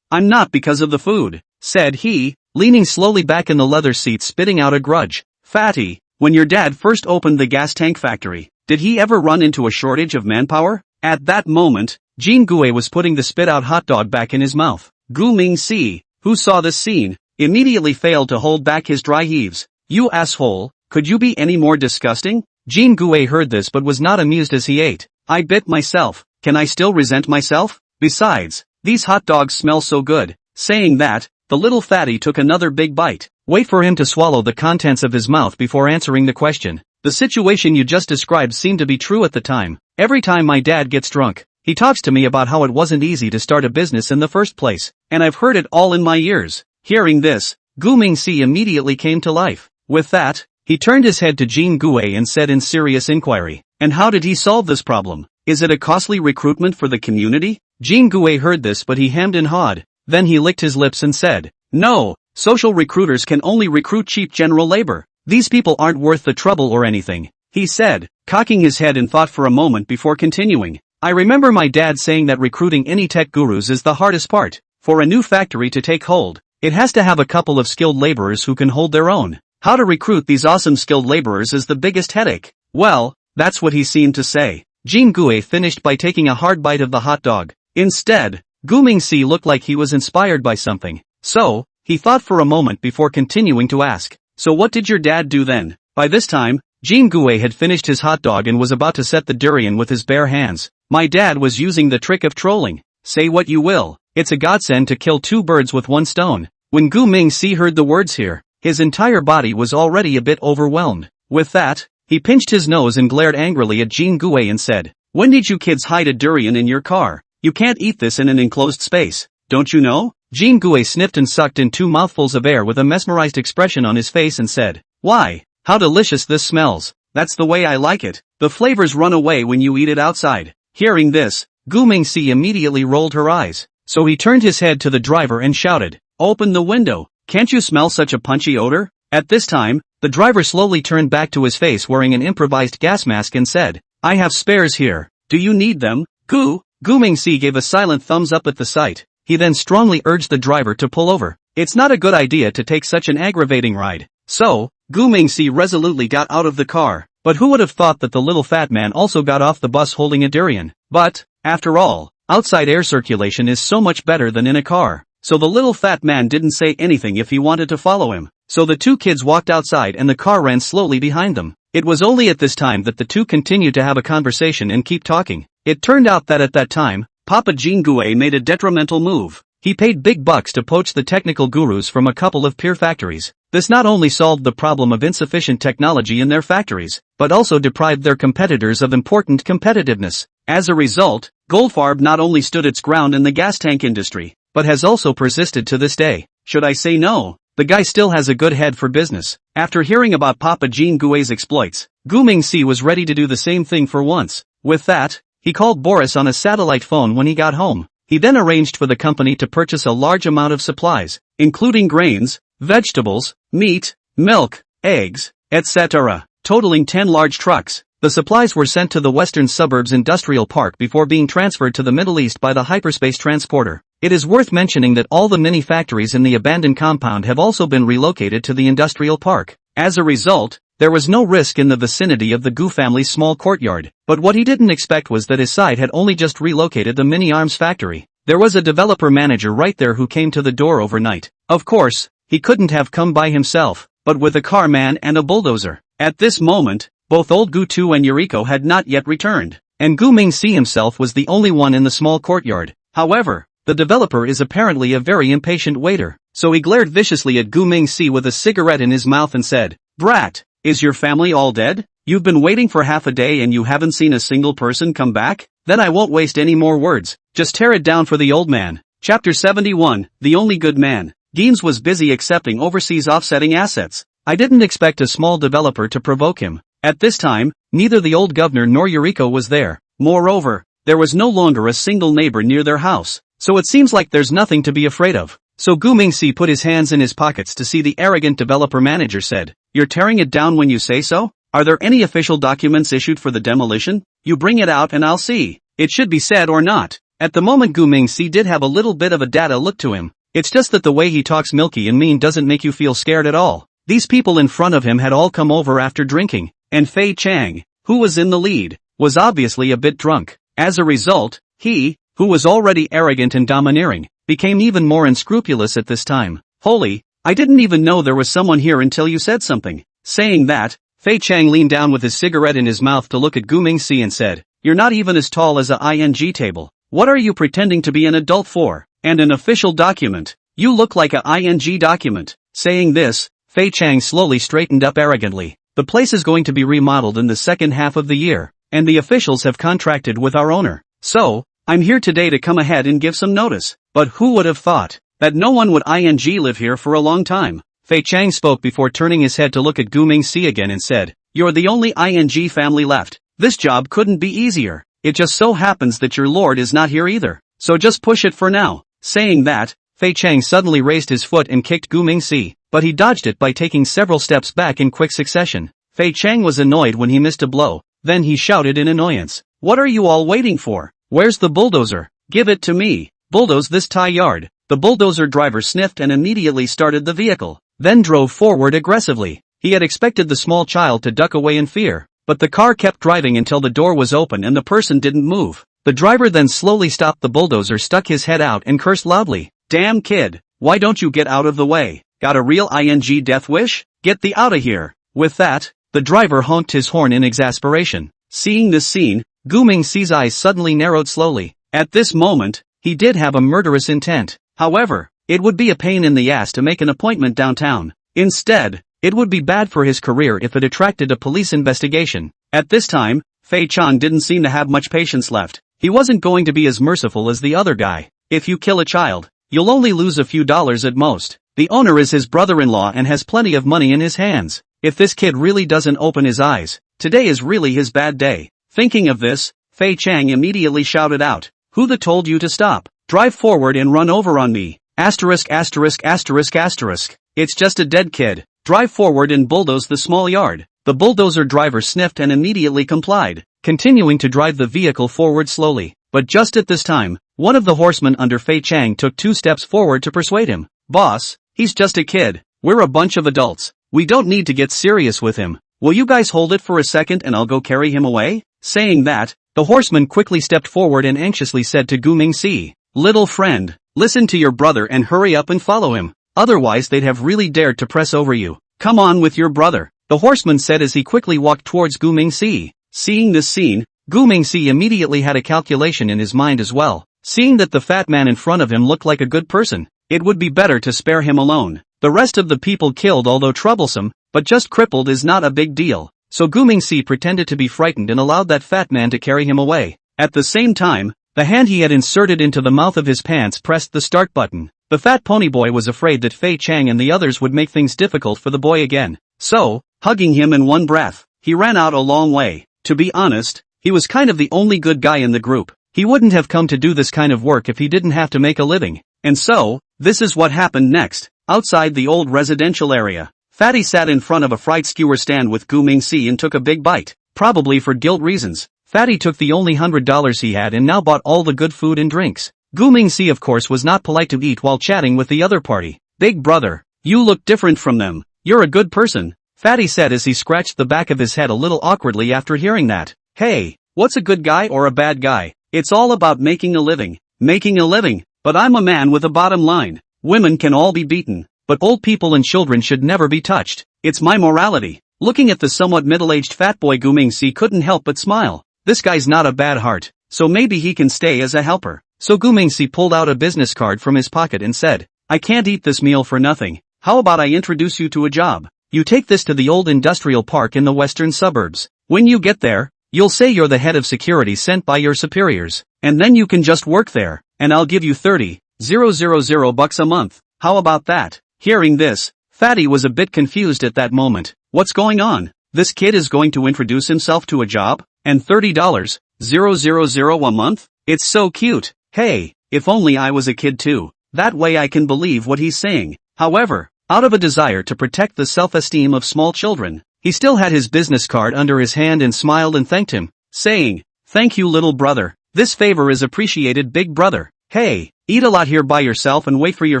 I'm not because of the food, said he, leaning slowly back in the leather seat spitting out a grudge. Fatty, when your dad first opened the gas tank factory, did he ever run into a shortage of manpower? At that moment, Jin Gue was putting the spit-out hot dog back in his mouth. Gu Mingxi, who saw this scene, immediately failed to hold back his dry heaves. You asshole, could you be any more disgusting? Jin Gue heard this but was not amused as he ate. I bit myself, can I still resent myself? Besides, these hot dogs smell so good. Saying that, the little fatty took another big bite. Wait for him to swallow the contents of his mouth before answering the question. The situation you just described seemed to be true at the time. Every time my dad gets drunk, he talks to me about how it wasn't easy to start a business in the first place, and I've heard it all in my ears. Hearing this, Gu Mingxi immediately came to life. With that, he turned his head to Jin Gue and said in serious inquiry, and how did he solve this problem? Is it a costly recruitment for the community? Jin Gue heard this but he hemmed and hawed. Then he licked his lips and said, No, social recruiters can only recruit cheap general labor. These people aren't worth the trouble or anything, he said, cocking his head and thought for a moment before continuing. I remember my dad saying that recruiting any tech gurus is the hardest part. For a new factory to take hold, it has to have a couple of skilled laborers who can hold their own. How to recruit these awesome skilled laborers is the biggest headache. Well, that's what he seemed to say. Jin Gue finished by taking a hard bite of the hot dog. Instead, Gu Mingxi looked like he was inspired by something. So, he thought for a moment before continuing to ask, so what did your dad do then? By this time, Jin Gue had finished his hot dog and was about to set the durian with his bare hands. My dad was using the trick of trolling. Say what you will, it's a godsend to kill two birds with one stone. When Gu Mingxi heard the words here, his entire body was already a bit overwhelmed. With that, he pinched his nose and glared angrily at Jin Gue and said, When did you kids hide a durian in your car? You can't eat this in an enclosed space, don't you know? Jin Gue sniffed and sucked in 2 mouthfuls of air with a mesmerized expression on his face and said, Why, how delicious this smells. That's the way I like it. The flavors run away when you eat it outside. Hearing this, Gu Mingxi immediately rolled her eyes. So he turned his head to the driver and shouted, Open the window, can't you smell such a punchy odor? At this time, the driver slowly turned back to his face wearing an improvised gas mask and said, I have spares here. Do you need them? Gu Mingxi gave a silent thumbs up at the sight. He then strongly urged the driver to pull over. It's not a good idea to take such an aggravating ride. So, Gu Mingxi resolutely got out of the car. But who would have thought that the little fat man also got off the bus holding a durian? But, after all, outside air circulation is so much better than in a car. So the little fat man didn't say anything if he wanted to follow him. So the two kids walked outside and the car ran slowly behind them. It was only at this time that the two continued to have a conversation and keep talking. It turned out that at that time, Papa Jin Gue made a detrimental move. He paid big bucks to poach the technical gurus from a couple of peer factories. This not only solved the problem of insufficient technology in their factories, but also deprived their competitors of important competitiveness. As a result, Goldfarb not only stood its ground in the gas tank industry, but has also persisted to this day. Should I say no? The guy still has a good head for business. After hearing about Papa Jin Gue's exploits, Gu Mingxi was ready to do the same thing for once. With that, he called Boris on a satellite phone when he got home. He then arranged for the company to purchase a large amount of supplies, including grains, vegetables, meat, milk, eggs, etc., totaling 10 large trucks. The supplies were sent to the western suburbs industrial park before being transferred to the Middle East by the hyperspace transporter. It is worth mentioning that all the mini factories in the abandoned compound have also been relocated to the industrial park. As a result, there was no risk in the vicinity of the Gu family's small courtyard. But what he didn't expect was that his side had only just relocated the mini arms factory. There was a developer manager right there who came to the door overnight. Of course, he couldn't have come by himself, but with a car man and a bulldozer. At this moment, both old Gu Tu and Yuriko had not yet returned, and Gu Mingxi himself was the only one in the small courtyard. However, the developer is apparently a very impatient waiter, so he glared viciously at Gu Mingxi with a cigarette in his mouth and said, Brat, is your family all dead? You've been waiting for half a day and you haven't seen a single person come back? Then I won't waste any more words, just tear it down for the old man. Chapter 71, The Only Good Man. Geens was busy accepting overseas offsetting assets. I didn't expect a small developer to provoke him. At this time, neither the old governor nor Yuriko was there. Moreover, there was no longer a single neighbor near their house. so it seems like there's nothing to be afraid of. So Gu Mingxi put his hands in his pockets to see the arrogant developer manager said, "You're tearing it down when you say so? Are there any official documents issued for the demolition? You bring it out and I'll see. It should be said or not." At the moment Gu Mingxi did have a little bit of a data look to him. It's just that the way he talks milky and mean doesn't make you feel scared at all. These people in front of him had all come over after drinking, and Fei Chang, who was in the lead, was obviously a bit drunk. As a result, he, who was already arrogant and domineering, became even more unscrupulous at this time. "Holy, I didn't even know there was someone here until you said something." Saying that, Fei Chang leaned down with his cigarette in his mouth to look at Gu Mingxi and said, "You're not even as tall as a ing table. What are you pretending to be an adult for? And an official document? You look like a ing document." Saying this, Fei Chang slowly straightened up arrogantly. "The place is going to be remodeled in the second half of the year, and the officials have contracted with our owner. So, I'm here today to come ahead and give some notice. But who would have thought that no one would ing live here for a long time?" Fei Chang spoke before turning his head to look at Gu Mingxi again and said, "You're the only ing family left. This job couldn't be easier. It just so happens that your lord is not here either. So just push it for now." Saying that, Fei Chang suddenly raised his foot and kicked Gu Mingxi, but he dodged it by taking several steps back in quick succession. Fei Chang was annoyed when he missed a blow. Then he shouted in annoyance, "What are you all waiting for? Where's the bulldozer? Give it to me. Bulldoze this tie yard." The bulldozer driver sniffed and immediately started the vehicle, then drove forward aggressively. He had expected the small child to duck away in fear, but the car kept driving until the door was open and the person didn't move. The driver then slowly stopped the bulldozer, stuck his head out and cursed loudly. "Damn kid, why don't you get out of the way? Got a real ing death wish? Get the outta here." With that, the driver honked his horn in exasperation. Seeing this scene, Gu Mingxi's eyes suddenly narrowed slowly. At this moment, he did have a murderous intent. However, it would be a pain in the ass to make an appointment downtown. Instead, it would be bad for his career if it attracted a police investigation. At this time, Fei Chang didn't seem to have much patience left. He wasn't going to be as merciful as the other guy. If you kill a child, you'll only lose a few dollars at most. The owner is his brother-in-law and has plenty of money in his hands. If this kid really doesn't open his eyes, today is really his bad day. Thinking of this, Fei Chang immediately shouted out, "Who the told you to stop? Drive forward and run over on me. Asterisk asterisk asterisk asterisk. It's just a dead kid. Drive forward and bulldoze the small yard." The bulldozer driver sniffed and immediately complied, continuing to drive the vehicle forward slowly. But just at this time, one of the horsemen under Fei Chang took 2 steps forward to persuade him. "Boss, he's just a kid. We're a bunch of adults. We don't need to get serious with him. Will you guys hold it for a second and I'll go carry him away?" Saying that, the horseman quickly stepped forward and anxiously said to Gu Mingxi, "Little friend, listen to your brother and hurry up and follow him. Otherwise they'd have really dared to press over you. Come on with your brother," the horseman said as he quickly walked towards Gu Mingxi. Seeing this scene, Gu Mingxi immediately had a calculation in his mind as well. Seeing that the fat man in front of him looked like a good person, it would be better to spare him alone. The rest of the people killed, although troublesome, but just crippled, is not a big deal. So Gu Mingxi pretended to be frightened and allowed that fat man to carry him away. At the same time, the hand he had inserted into the mouth of his pants pressed the start button. The fat ponyboy was afraid that Fei Chang and the others would make things difficult for the boy again. So, hugging him in one breath, he ran out a long way. To be honest, he was kind of the only good guy in the group. He wouldn't have come to do this kind of work if he didn't have to make a living. And so, this is what happened next. Outside the old residential area, Fatty sat in front of a fried skewer stand with Gu Mingxi and took a big bite. Probably for guilt reasons, Fatty took the only $100 he had and now bought all the good food and drinks. Gu Mingxi of course was not polite to eat while chatting with the other party. "Big brother, you look different from them. You're a good person," Fatty said as he scratched the back of his head a little awkwardly after hearing that. "Hey, what's a good guy or a bad guy? It's all about making a living. Making a living, but I'm a man with a bottom line. Women can all be beaten, but old people and children should never be touched. It's my morality." Looking at the somewhat middle-aged fat boy, Gu Mingxi couldn't help but smile. This guy's not a bad heart, so maybe he can stay as a helper. So Gu Mingxi pulled out a business card from his pocket and said, "I can't eat this meal for nothing. How about I introduce you to a job? You take this to the old industrial park in the western suburbs. When you get there, you'll say you're the head of security sent by your superiors, and then you can just work there, and I'll give you 30,000 bucks a month. How about that?" Hearing this, Fatty was a bit confused at that moment. What's going on? This kid is going to introduce himself to a job? And $30,000 a month? It's so cute. Hey, if only I was a kid too. That way I can believe what he's saying. However, out of a desire to protect the self-esteem of small children, he still had his business card under his hand and smiled and thanked him, saying, "Thank you, little brother. This favor is appreciated, big brother. Hey, eat a lot here by yourself and wait for your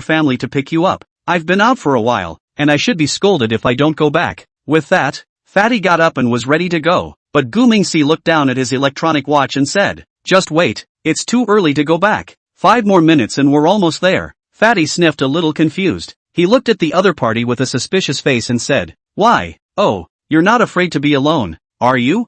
family to pick you up. I've been out for a while, and I should be scolded if I don't go back." With that, Fatty got up and was ready to go, but Gu Mingxi looked down at his electronic watch and said, "Just wait, it's too early to go back. 5 more minutes and we're almost there." Fatty sniffed a little confused. He looked at the other party with a suspicious face and said, "Why? Oh, you're not afraid to be alone, are you?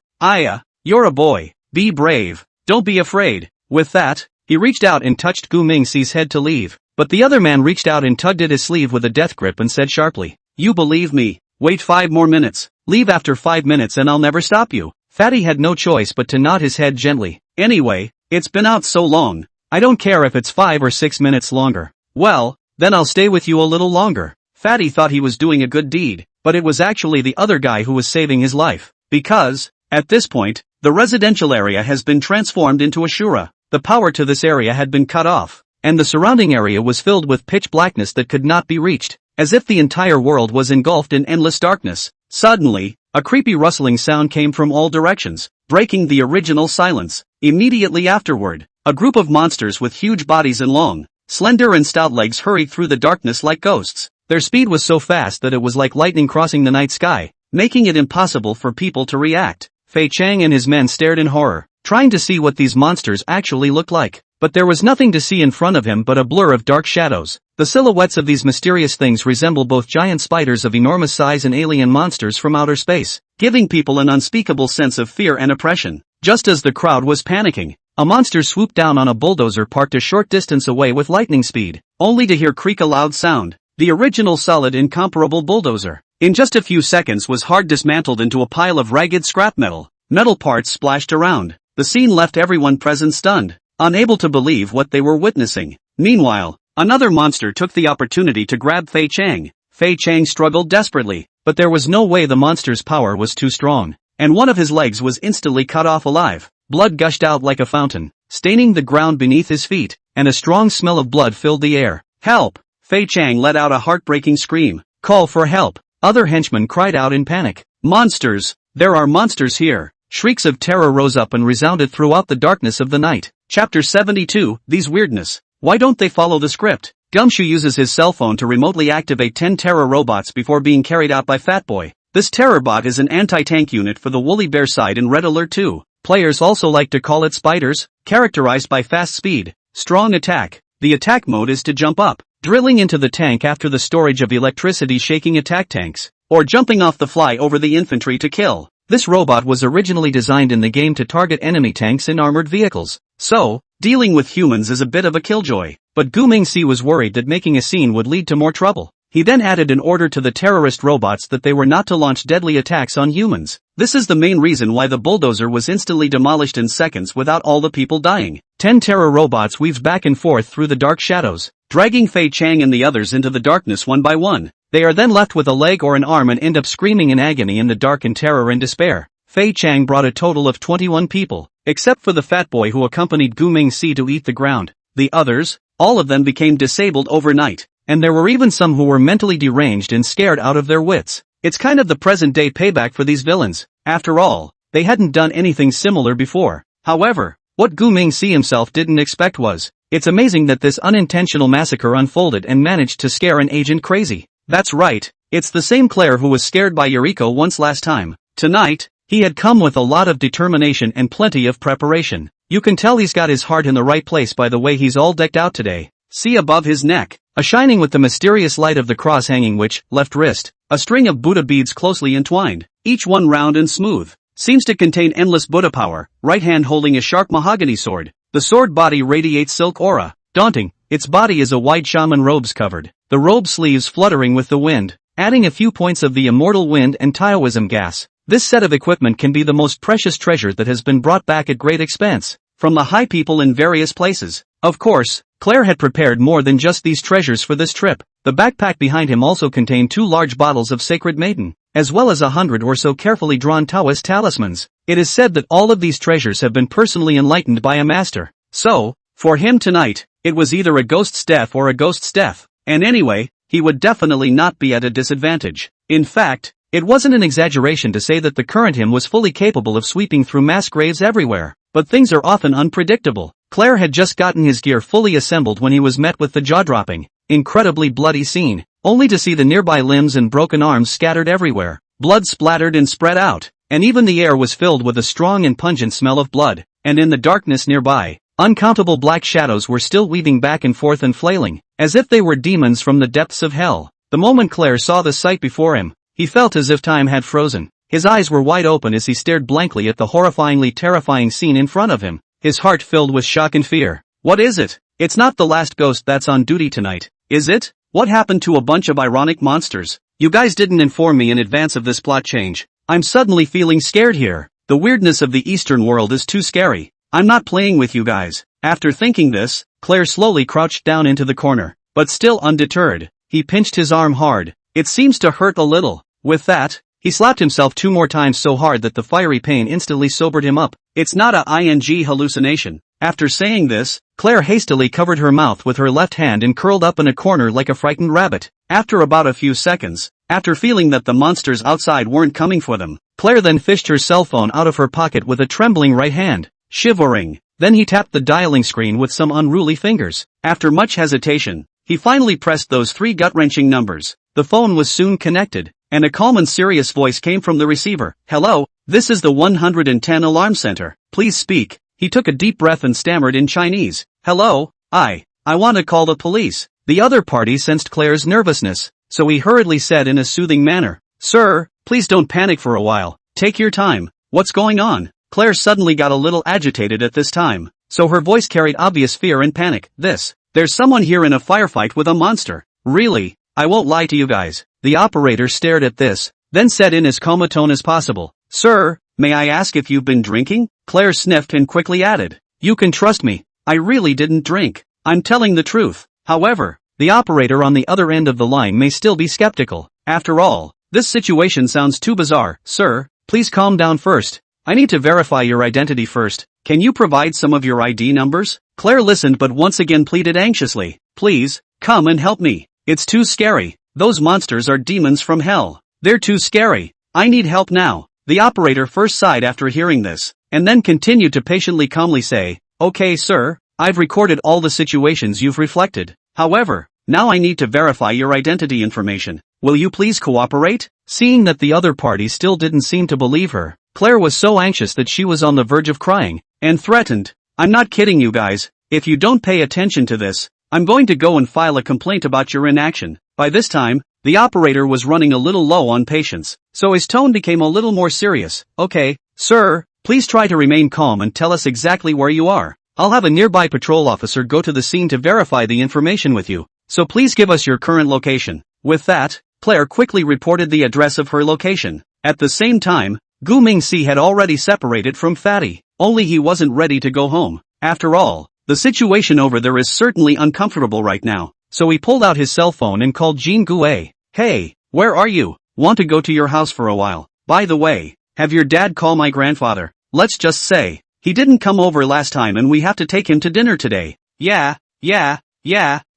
You're a boy. Be brave. Don't be afraid." With that, he reached out and touched Gu Mingxi's head to leave, but the other man reached out and tugged at his sleeve with a death grip and said sharply, "You believe me? Wait 5 more minutes. Leave after 5 minutes and I'll never stop you." Fatty had no choice but to nod his head gently. "Anyway, it's been out so long. I don't care if it's 5 or 6 minutes longer." "Well, then I'll stay with you a little longer." Fatty thought he was doing a good deed, but it was actually the other guy who was saving his life. Because, at this point, the residential area has been transformed into a shura. The power to this area had been cut off, and the surrounding area was filled with pitch blackness that could not be reached, as if the entire world was engulfed in endless darkness. Suddenly, a creepy rustling sound came from all directions, breaking the original silence. Immediately afterward, a group of monsters with huge bodies and long, slender and stout legs hurried through the darkness like ghosts. Their speed was so fast that it was like lightning crossing the night sky, making it impossible for people to react. Fei Chang and his men stared in horror, trying to see what these monsters actually looked like. But there was nothing to see in front of him but a blur of dark shadows. The silhouettes of these mysterious things resemble both giant spiders of enormous size and alien monsters from outer space, giving people an unspeakable sense of fear and oppression. Just as the crowd was panicking, a monster swooped down on a bulldozer parked a short distance away with lightning speed, only to hear creak a loud sound. The original solid incomparable bulldozer, in just a few seconds was hard dismantled into a pile of ragged scrap metal. Metal parts splashed around. The scene left everyone present stunned, unable to believe what they were witnessing. Meanwhile, another monster took the opportunity to grab Fei Chang. Fei Chang struggled desperately, but there was no way the monster's power was too strong, and one of his legs was instantly cut off alive. Blood gushed out like a fountain, staining the ground beneath his feet, and a strong smell of blood filled the air. "Help!" Fei Chang let out a heartbreaking scream. "Call for help!" Other henchmen cried out in panic. "Monsters! There are monsters here!" Shrieks of terror rose up and resounded throughout the darkness of the night. Chapter 72, These Weirdness. Why don't they follow the script? Gumshoe uses his cell phone to remotely activate 10 terror robots before being carried out by Fatboy. This terror bot is an anti-tank unit for the Woolly Bear side in Red Alert 2. Players also like to call it spiders, characterized by fast speed, strong attack. The attack mode is to jump up, drilling into the tank after the storage of electricity shaking attack tanks, or jumping off the fly over the infantry to kill. This robot was originally designed in the game to target enemy tanks and armored vehicles, so, dealing with humans is a bit of a killjoy. But Gu Mingxi was worried that making a scene would lead to more trouble. He then added an order to the terrorist robots that they were not to launch deadly attacks on humans. This is the main reason why the bulldozer was instantly demolished in seconds without all the people dying. 10 terror robots weaved back and forth through the dark shadows, dragging Fei Chang and the others into the darkness one by one. They are then left with a leg or an arm and end up screaming in agony in the dark in terror and despair. Fei Chang brought a total of 21 people, except for the fat boy who accompanied Gu Mingxi to eat the ground. The others, all of them became disabled overnight, and there were even some who were mentally deranged and scared out of their wits. It's kind of the present-day payback for these villains. After all, they hadn't done anything similar before. However, what Gu Mingxi himself didn't expect was, it's amazing that this unintentional massacre unfolded and managed to scare an agent crazy. That's right, it's the same Claire who was scared by Yuriko once last time. Tonight, he had come with a lot of determination and plenty of preparation. You can tell he's got his heart in the right place by the way he's all decked out today. See above his neck, a shining with the mysterious light of the cross hanging which, left wrist, a string of Buddha beads closely entwined, each one round and smooth, seems to contain endless Buddha power, right hand holding a sharp mahogany sword. The sword body radiates silk aura, daunting, its body is a white shaman robes covered, the robe sleeves fluttering with the wind, adding a few points of the immortal wind and Taoism gas. This set of equipment can be the most precious treasure that has been brought back at great expense, from the high people in various places. Of course, Claire had prepared more than just these treasures for this trip. The backpack behind him also contained 2 large bottles of Sacred Maiden, as well as 100 or so carefully drawn Taoist talismans. It is said that all of these treasures have been personally enlightened by a master. So, for him tonight, It was either a ghost's death or a ghost's death. And anyway, he would definitely not be at a disadvantage. In fact, it wasn't an exaggeration to say that the current him was fully capable of sweeping through mass graves everywhere. But things are often unpredictable. Claire had just gotten his gear fully assembled when he was met with the jaw-dropping, incredibly bloody scene, only to see the nearby limbs and broken arms scattered everywhere. Blood splattered and spread out, and even the air was filled with a strong and pungent smell of blood, and in the darkness nearby, uncountable black shadows were still weaving back and forth and flailing, as if they were demons from the depths of hell. The moment Claire saw the sight before him, he felt as if time had frozen. His eyes were wide open as he stared blankly at the horrifyingly terrifying scene in front of him, his heart filled with shock and fear. What is it? It's not the last ghost that's on duty tonight, is it? What happened to a bunch of ironic monsters? You guys didn't inform me in advance of this plot change. I'm suddenly feeling scared here. The weirdness of the Eastern world is too scary. I'm not playing with you guys. After thinking this, Claire slowly crouched down into the corner. But still undeterred, he pinched his arm hard. It seems to hurt a little. With that, he slapped himself 2 more times so hard that the fiery pain instantly sobered him up. It's not a ing hallucination. After saying this, Claire hastily covered her mouth with her left hand and curled up in a corner like a frightened rabbit. After about a few seconds, after feeling that the monsters outside weren't coming for them, Claire then fished her cell phone out of her pocket with a trembling right hand, shivering. Then he tapped the dialing screen with some unruly fingers. After much hesitation, he finally pressed those 3 gut-wrenching numbers. The phone was soon connected, and a calm and serious voice came from the receiver. Hello, this is the 110 alarm center. Please speak. He took a deep breath and stammered in Chinese. Hello, I want to call the police. The other party sensed Claire's nervousness, so he hurriedly said in a soothing manner, Sir, please don't panic for a while. Take your time. What's going on? Claire suddenly got a little agitated at this time, so her voice carried obvious fear and panic. There's someone here in a firefight with a monster. Really? I won't lie to you guys. The operator stared at this, then said in as calm a tone as possible, Sir, may I ask if you've been drinking? Claire sniffed and quickly added, You can trust me. I really didn't drink. I'm telling the truth. However, the operator on the other end of the line may still be skeptical. After all, this situation sounds too bizarre. Sir, please calm down first. I need to verify your identity first. Can you provide some of your ID numbers? Claire listened but once again pleaded anxiously. Please, come and help me. It's too scary. Those monsters are demons from hell. They're too scary. I need help now. The operator first sighed after hearing this, and then continued to patiently calmly say, Okay sir, I've recorded all the situations you've reflected. However, now I need to verify your identity information. Will you please cooperate? Seeing that the other party still didn't seem to believe her, Claire was so anxious that she was on the verge of crying, and threatened, I'm not kidding you guys. If you don't pay attention to this, I'm going to go and file a complaint about your inaction. By this time, the operator was running a little low on patience, so his tone became a little more serious. Okay, sir, please try to remain calm and tell us exactly where you are. I'll have a nearby patrol officer go to the scene to verify the information with you, so please give us your current location. With that, Claire quickly reported the address of her location. At the same time, Gu Mingxi had already separated from Fatty, only he wasn't ready to go home. After all, the situation over there is certainly uncomfortable right now, so he pulled out his cell phone and called Jean Gue. Hey, where are you? Want to go to your house for a while. By the way, have your dad call my grandfather. Let's just say, he didn't come over last time and we have to take him to dinner today. Yeah,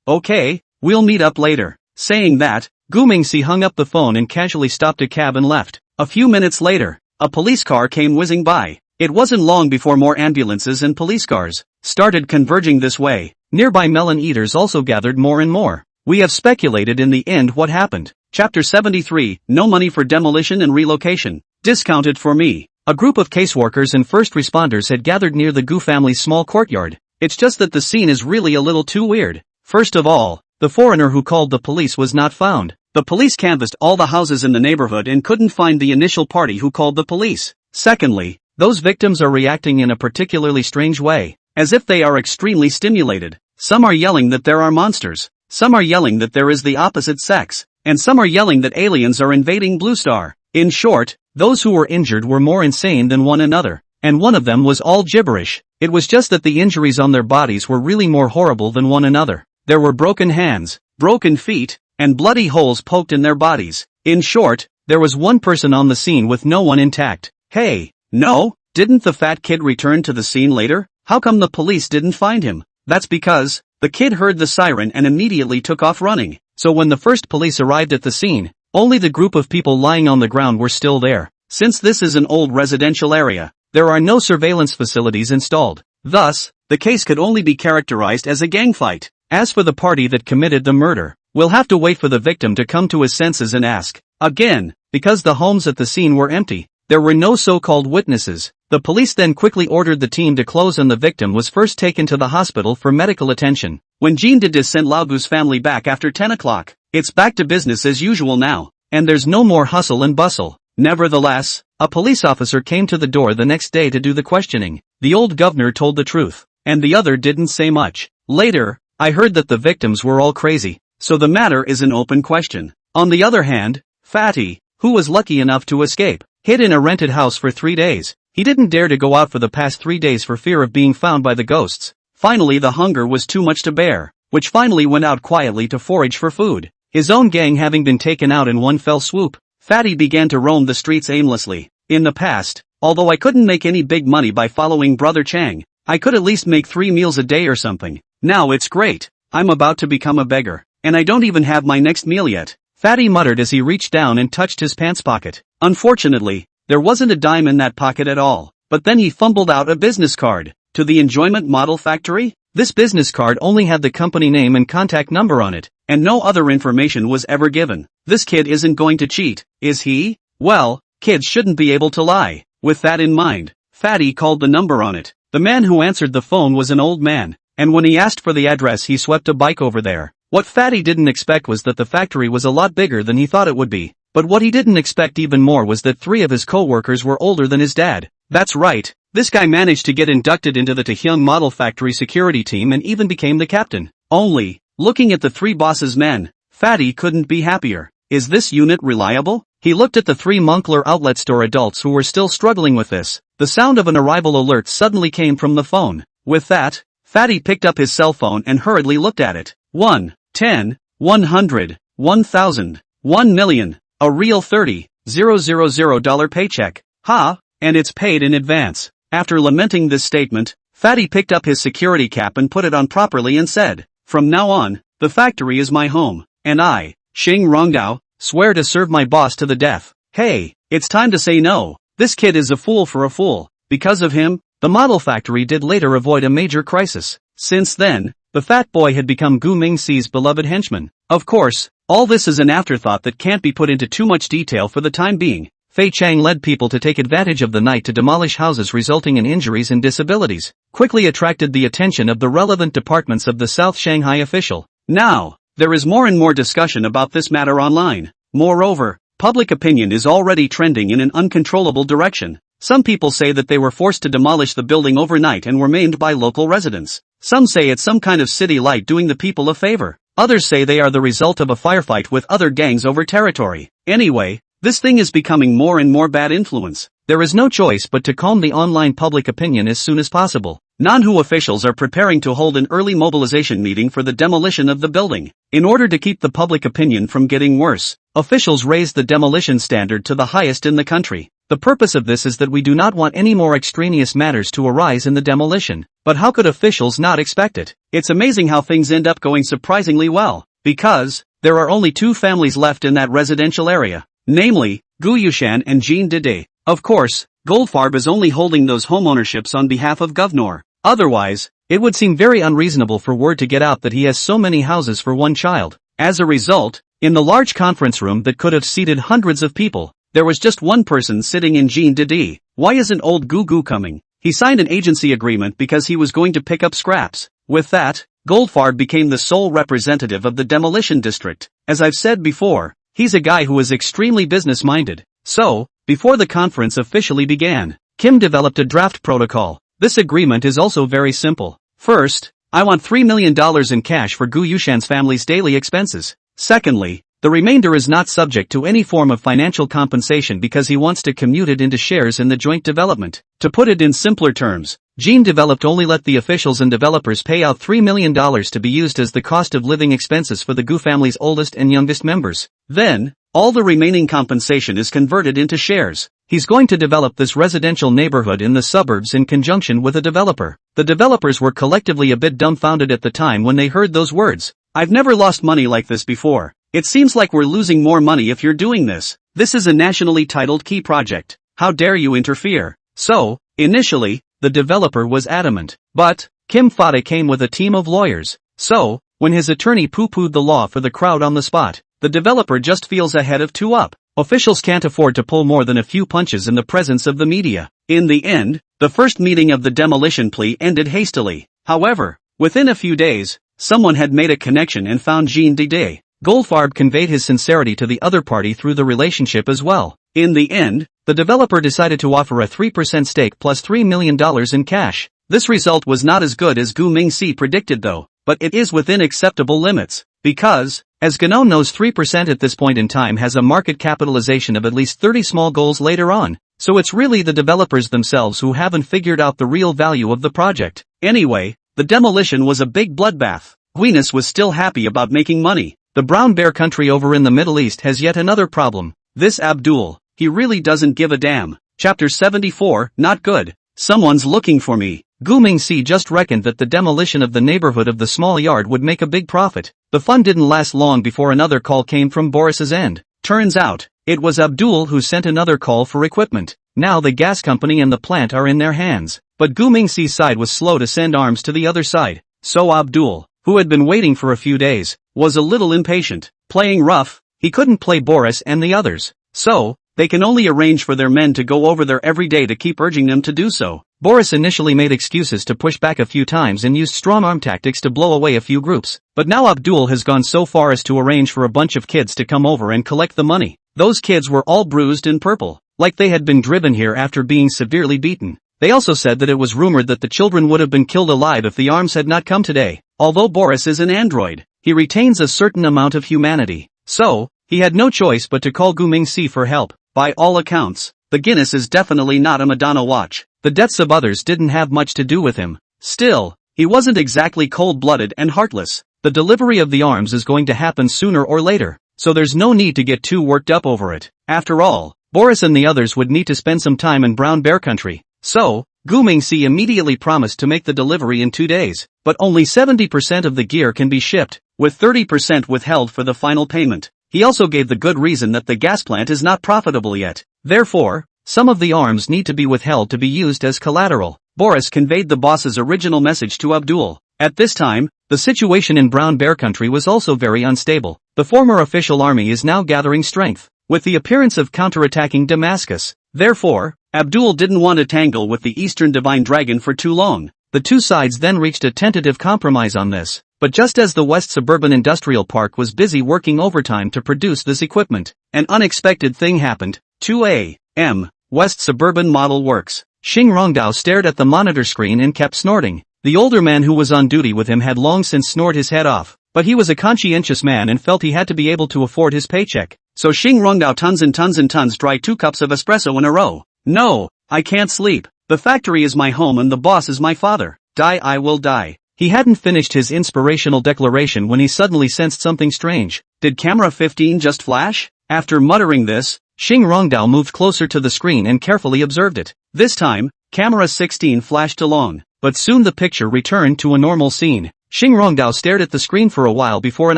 okay, we'll meet up later. Saying that, Gu Mingxi hung up the phone and casually stopped a cab and left. A few minutes later, a police car came whizzing by. It wasn't long before more ambulances and police cars started converging this way. Nearby melon eaters also gathered more and more. We have speculated in the end what happened. Chapter 73, No Money for Demolition and Relocation. Discounted for me. A group of caseworkers and first responders had gathered near the Gu family's small courtyard. It's just that the scene is really a little too weird. First of all, the foreigner who called the police was not found. The police canvassed all the houses in the neighborhood and couldn't find the initial party who called the police. Secondly, those victims are reacting in a particularly strange way, as if they are extremely stimulated. Some are yelling that there are monsters, some are yelling that there is the opposite sex, and some are yelling that aliens are invading Blue Star. In short, those who were injured were more insane than one another, and one of them was all gibberish. It was just that the injuries on their bodies were really more horrible than one another. There were broken hands, broken feet, and bloody holes poked in their bodies. In short, there was one person on the scene with no one intact. Hey, no, didn't the fat kid return to the scene later? How come the police didn't find him? That's because The kid heard the siren and immediately took off running. So when the first police arrived at the scene, only the group of people lying on the ground were still there. Since this is an old residential area, there are no surveillance facilities installed. Thus, the case could only be characterized as a gang fight. As for the party that committed the murder, we'll have to wait for the victim to come to his senses and ask. Again, because the homes at the scene were empty, there were no so-called witnesses. The police then quickly ordered the team to close and the victim was first taken to the hospital for medical attention. When Jean Dede sent Laogu's family back after 10 o'clock, it's back to business as usual now, and there's no more hustle and bustle. Nevertheless, a police officer came to the door the next day to do the questioning. The old governor told the truth, and the other didn't say much. Later, I heard that the victims were all crazy, so the matter is an open question. On the other hand, Fatty, who was lucky enough to escape, hid in a rented house for 3 days. He didn't dare to go out for the past 3 days for fear of being found by the ghosts. Finally the hunger was too much to bear, which finally went out quietly to forage for food. His own gang having been taken out in one fell swoop, Fatty began to roam the streets aimlessly. In the past, although I couldn't make any big money by following Brother Chang, I could at least make 3 meals a day or something. Now it's great. I'm about to become a beggar, and I don't even have my next meal yet. Fatty muttered as he reached down and touched his pants pocket. Unfortunately, there wasn't a dime in that pocket at all. But then he fumbled out a business card. To the Enjoyment Model Factory? This business card only had the company name and contact number on it, and no other information was ever given. This kid isn't going to cheat, is he? Well, kids shouldn't be able to lie. With that in mind, Fatty called the number on it. The man who answered the phone was an old man, and when he asked for the address he swept a bike over there. What Fatty didn't expect was that the factory was a lot bigger than he thought it would be. But what he didn't expect even more was that 3 of his co-workers were older than his dad. That's right, this guy managed to get inducted into the Taehyung Model Factory security team and even became the captain. Only, looking at the 3 boss's men, Fatty couldn't be happier. Is this unit reliable? He looked at the 3 Moncler outlet store adults who were still struggling with this. The sound of an arrival alert suddenly came from the phone. With that, Fatty picked up his cell phone and hurriedly looked at it. 1, 10, 100, 1,000, 1 million, a real $30,000 paycheck. Ha, and it's paid in advance. After lamenting this statement, Fatty picked up his security cap and put it on properly and said, "From now on, the factory is my home, and I, Xing Rongdao, swear to serve my boss to the death." Hey, it's time to say no. This kid is a fool for a fool. Because of him, the model factory did later avoid a major crisis. Since then, the fat boy had become Gu Mingxi's beloved henchman. Of course, all this is an afterthought that can't be put into too much detail for the time being. Fei Chang led people to take advantage of the night to demolish houses resulting in injuries and disabilities, quickly attracted the attention of the relevant departments of the South Shanghai official. Now, there is more and more discussion about this matter online. Moreover, public opinion is already trending in an uncontrollable direction. Some people say that they were forced to demolish the building overnight and were maimed by local residents. Some say it's some kind of city light doing the people a favor. Others say they are the result of a firefight with other gangs over territory. Anyway, this thing is becoming more and more bad influence. There is no choice but to calm the online public opinion as soon as possible. Manhwa officials are preparing to hold an early mobilization meeting for the demolition of the building. In order to keep the public opinion from getting worse, officials raised the demolition standard to the highest in the country. The purpose of this is that we do not want any more extraneous matters to arise in the demolition. But how could officials not expect it? It's amazing how things end up going surprisingly well. Because, there are only 2 families left in that residential area. Namely, Gu Yushan and Jean Dede. Of course, Goldfarb is only holding those homeownerships on behalf of Governor. Otherwise, it would seem very unreasonable for word to get out that he has so many houses for one child. As a result, in the large conference room that could have seated hundreds of people, there was just one person sitting in Jean Dede. Why isn't old Gu coming? He signed an agency agreement because he was going to pick up scraps. With that, Goldfarb became the sole representative of the demolition district. As I've said before, he's a guy who is extremely business-minded. So, before the conference officially began, Kim developed a draft protocol. This agreement is also very simple. First, I want $3 million in cash for Gu Yushan's family's daily expenses. Secondly, the remainder is not subject to any form of financial compensation because he wants to commute it into shares in the joint development. To put it in simpler terms, Jean developed only let the officials and developers pay out $3 million to be used as the cost of living expenses for the Gu family's oldest and youngest members. Then, all the remaining compensation is converted into shares. He's going to develop this residential neighborhood in the suburbs in conjunction with a developer. The developers were collectively a bit dumbfounded at the time when they heard those words. I've never lost money like this before. It seems like we're losing more money if you're doing this. This is a nationally titled key project. How dare you interfere? So, initially, the developer was adamant. But, Kim Fade came with a team of lawyers. So, when his attorney poo-pooed the law for the crowd on the spot, the developer just feels ahead of two up. Officials can't afford to pull more than a few punches in the presence of the media. In the end, the first meeting of the demolition plea ended hastily. However, within a few days, someone had made a connection and found Jean Didier. Goldfarb conveyed his sincerity to the other party through the relationship as well. In the end, the developer decided to offer a 3% stake plus $3 million in cash. This result was not as good as Gu Mingxi predicted though, but it is within acceptable limits. Because, as Ganon knows 3% at this point in time has a market capitalization of at least 30 small goals later on, so it's really the developers themselves who haven't figured out the real value of the project. Anyway, the demolition was a big bloodbath. Guinness was still happy about making money. The brown bear country over in the Middle East has yet another problem. This Abdul, he really doesn't give a damn. Chapter 74, not good. Someone's looking for me. Gu Mingxi just reckoned that the demolition of the neighborhood of the small yard would make a big profit. The fun didn't last long before another call came from Boris's end. Turns out, it was Abdul who sent another call for equipment. Now the gas company and the plant are in their hands. But Gu Mingxi's side was slow to send arms to the other side. So Abdul, who had been waiting for a few days, was a little impatient. Playing rough, he couldn't play Boris and the others. So, they can only arrange for their men to go over there every day to keep urging them to do so. Boris initially made excuses to push back a few times and used strong-arm tactics to blow away a few groups. But now Abdul has gone so far as to arrange for a bunch of kids to come over and collect the money. Those kids were all bruised and purple, like they had been driven here after being severely beaten. They also said that it was rumored that the children would have been killed alive if the arms had not come today. Although Boris is an android, he retains a certain amount of humanity. So, he had no choice but to call Gu Mingxi for help. By all accounts, the Guinness is definitely not a Madonna watch. The deaths of others didn't have much to do with him. Still, he wasn't exactly cold-blooded and heartless. The delivery of the arms is going to happen sooner or later, so there's no need to get too worked up over it. After all, Boris and the others would need to spend some time in Brown Bear Country. So, Gu Mingxi immediately promised to make the delivery in 2 days, but only 70% of the gear can be shipped, with 30% withheld for the final payment. He also gave the good reason that the gas plant is not profitable yet. Therefore, some of the arms need to be withheld to be used as collateral. Boris conveyed the boss's original message to Abdul. At this time, the situation in Brown Bear Country was also very unstable. The former official army is now gathering strength, with the appearance of counterattacking Damascus. Therefore, Abdul didn't want to tangle with the Eastern Divine Dragon for too long. The two sides then reached a tentative compromise on this. But just as the West Suburban Industrial Park was busy working overtime to produce this equipment, an unexpected thing happened. 2 a.m. West Suburban Model Works. Xing Rongdao stared at the monitor screen and kept snorting. The older man who was on duty with him had long since snored his head off, but he was a conscientious man and felt he had to be able to afford his paycheck. So Xing Rongdao tons and tons dry 2 cups of espresso in a row. No, I can't sleep. The factory is my home and the boss is my father. Die, I will die. He hadn't finished his inspirational declaration when he suddenly sensed something strange. Did camera 15 just flash? After muttering this, Xing Rongdao moved closer to the screen and carefully observed it. This time, camera 16 flashed along, but soon the picture returned to a normal scene. Xing Rongdao stared at the screen for a while before an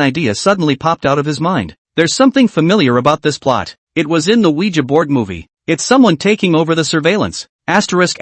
idea suddenly popped out of his mind. There's something familiar about this plot. It was in the Ouija board movie. It's someone taking over the surveillance. Asterisk.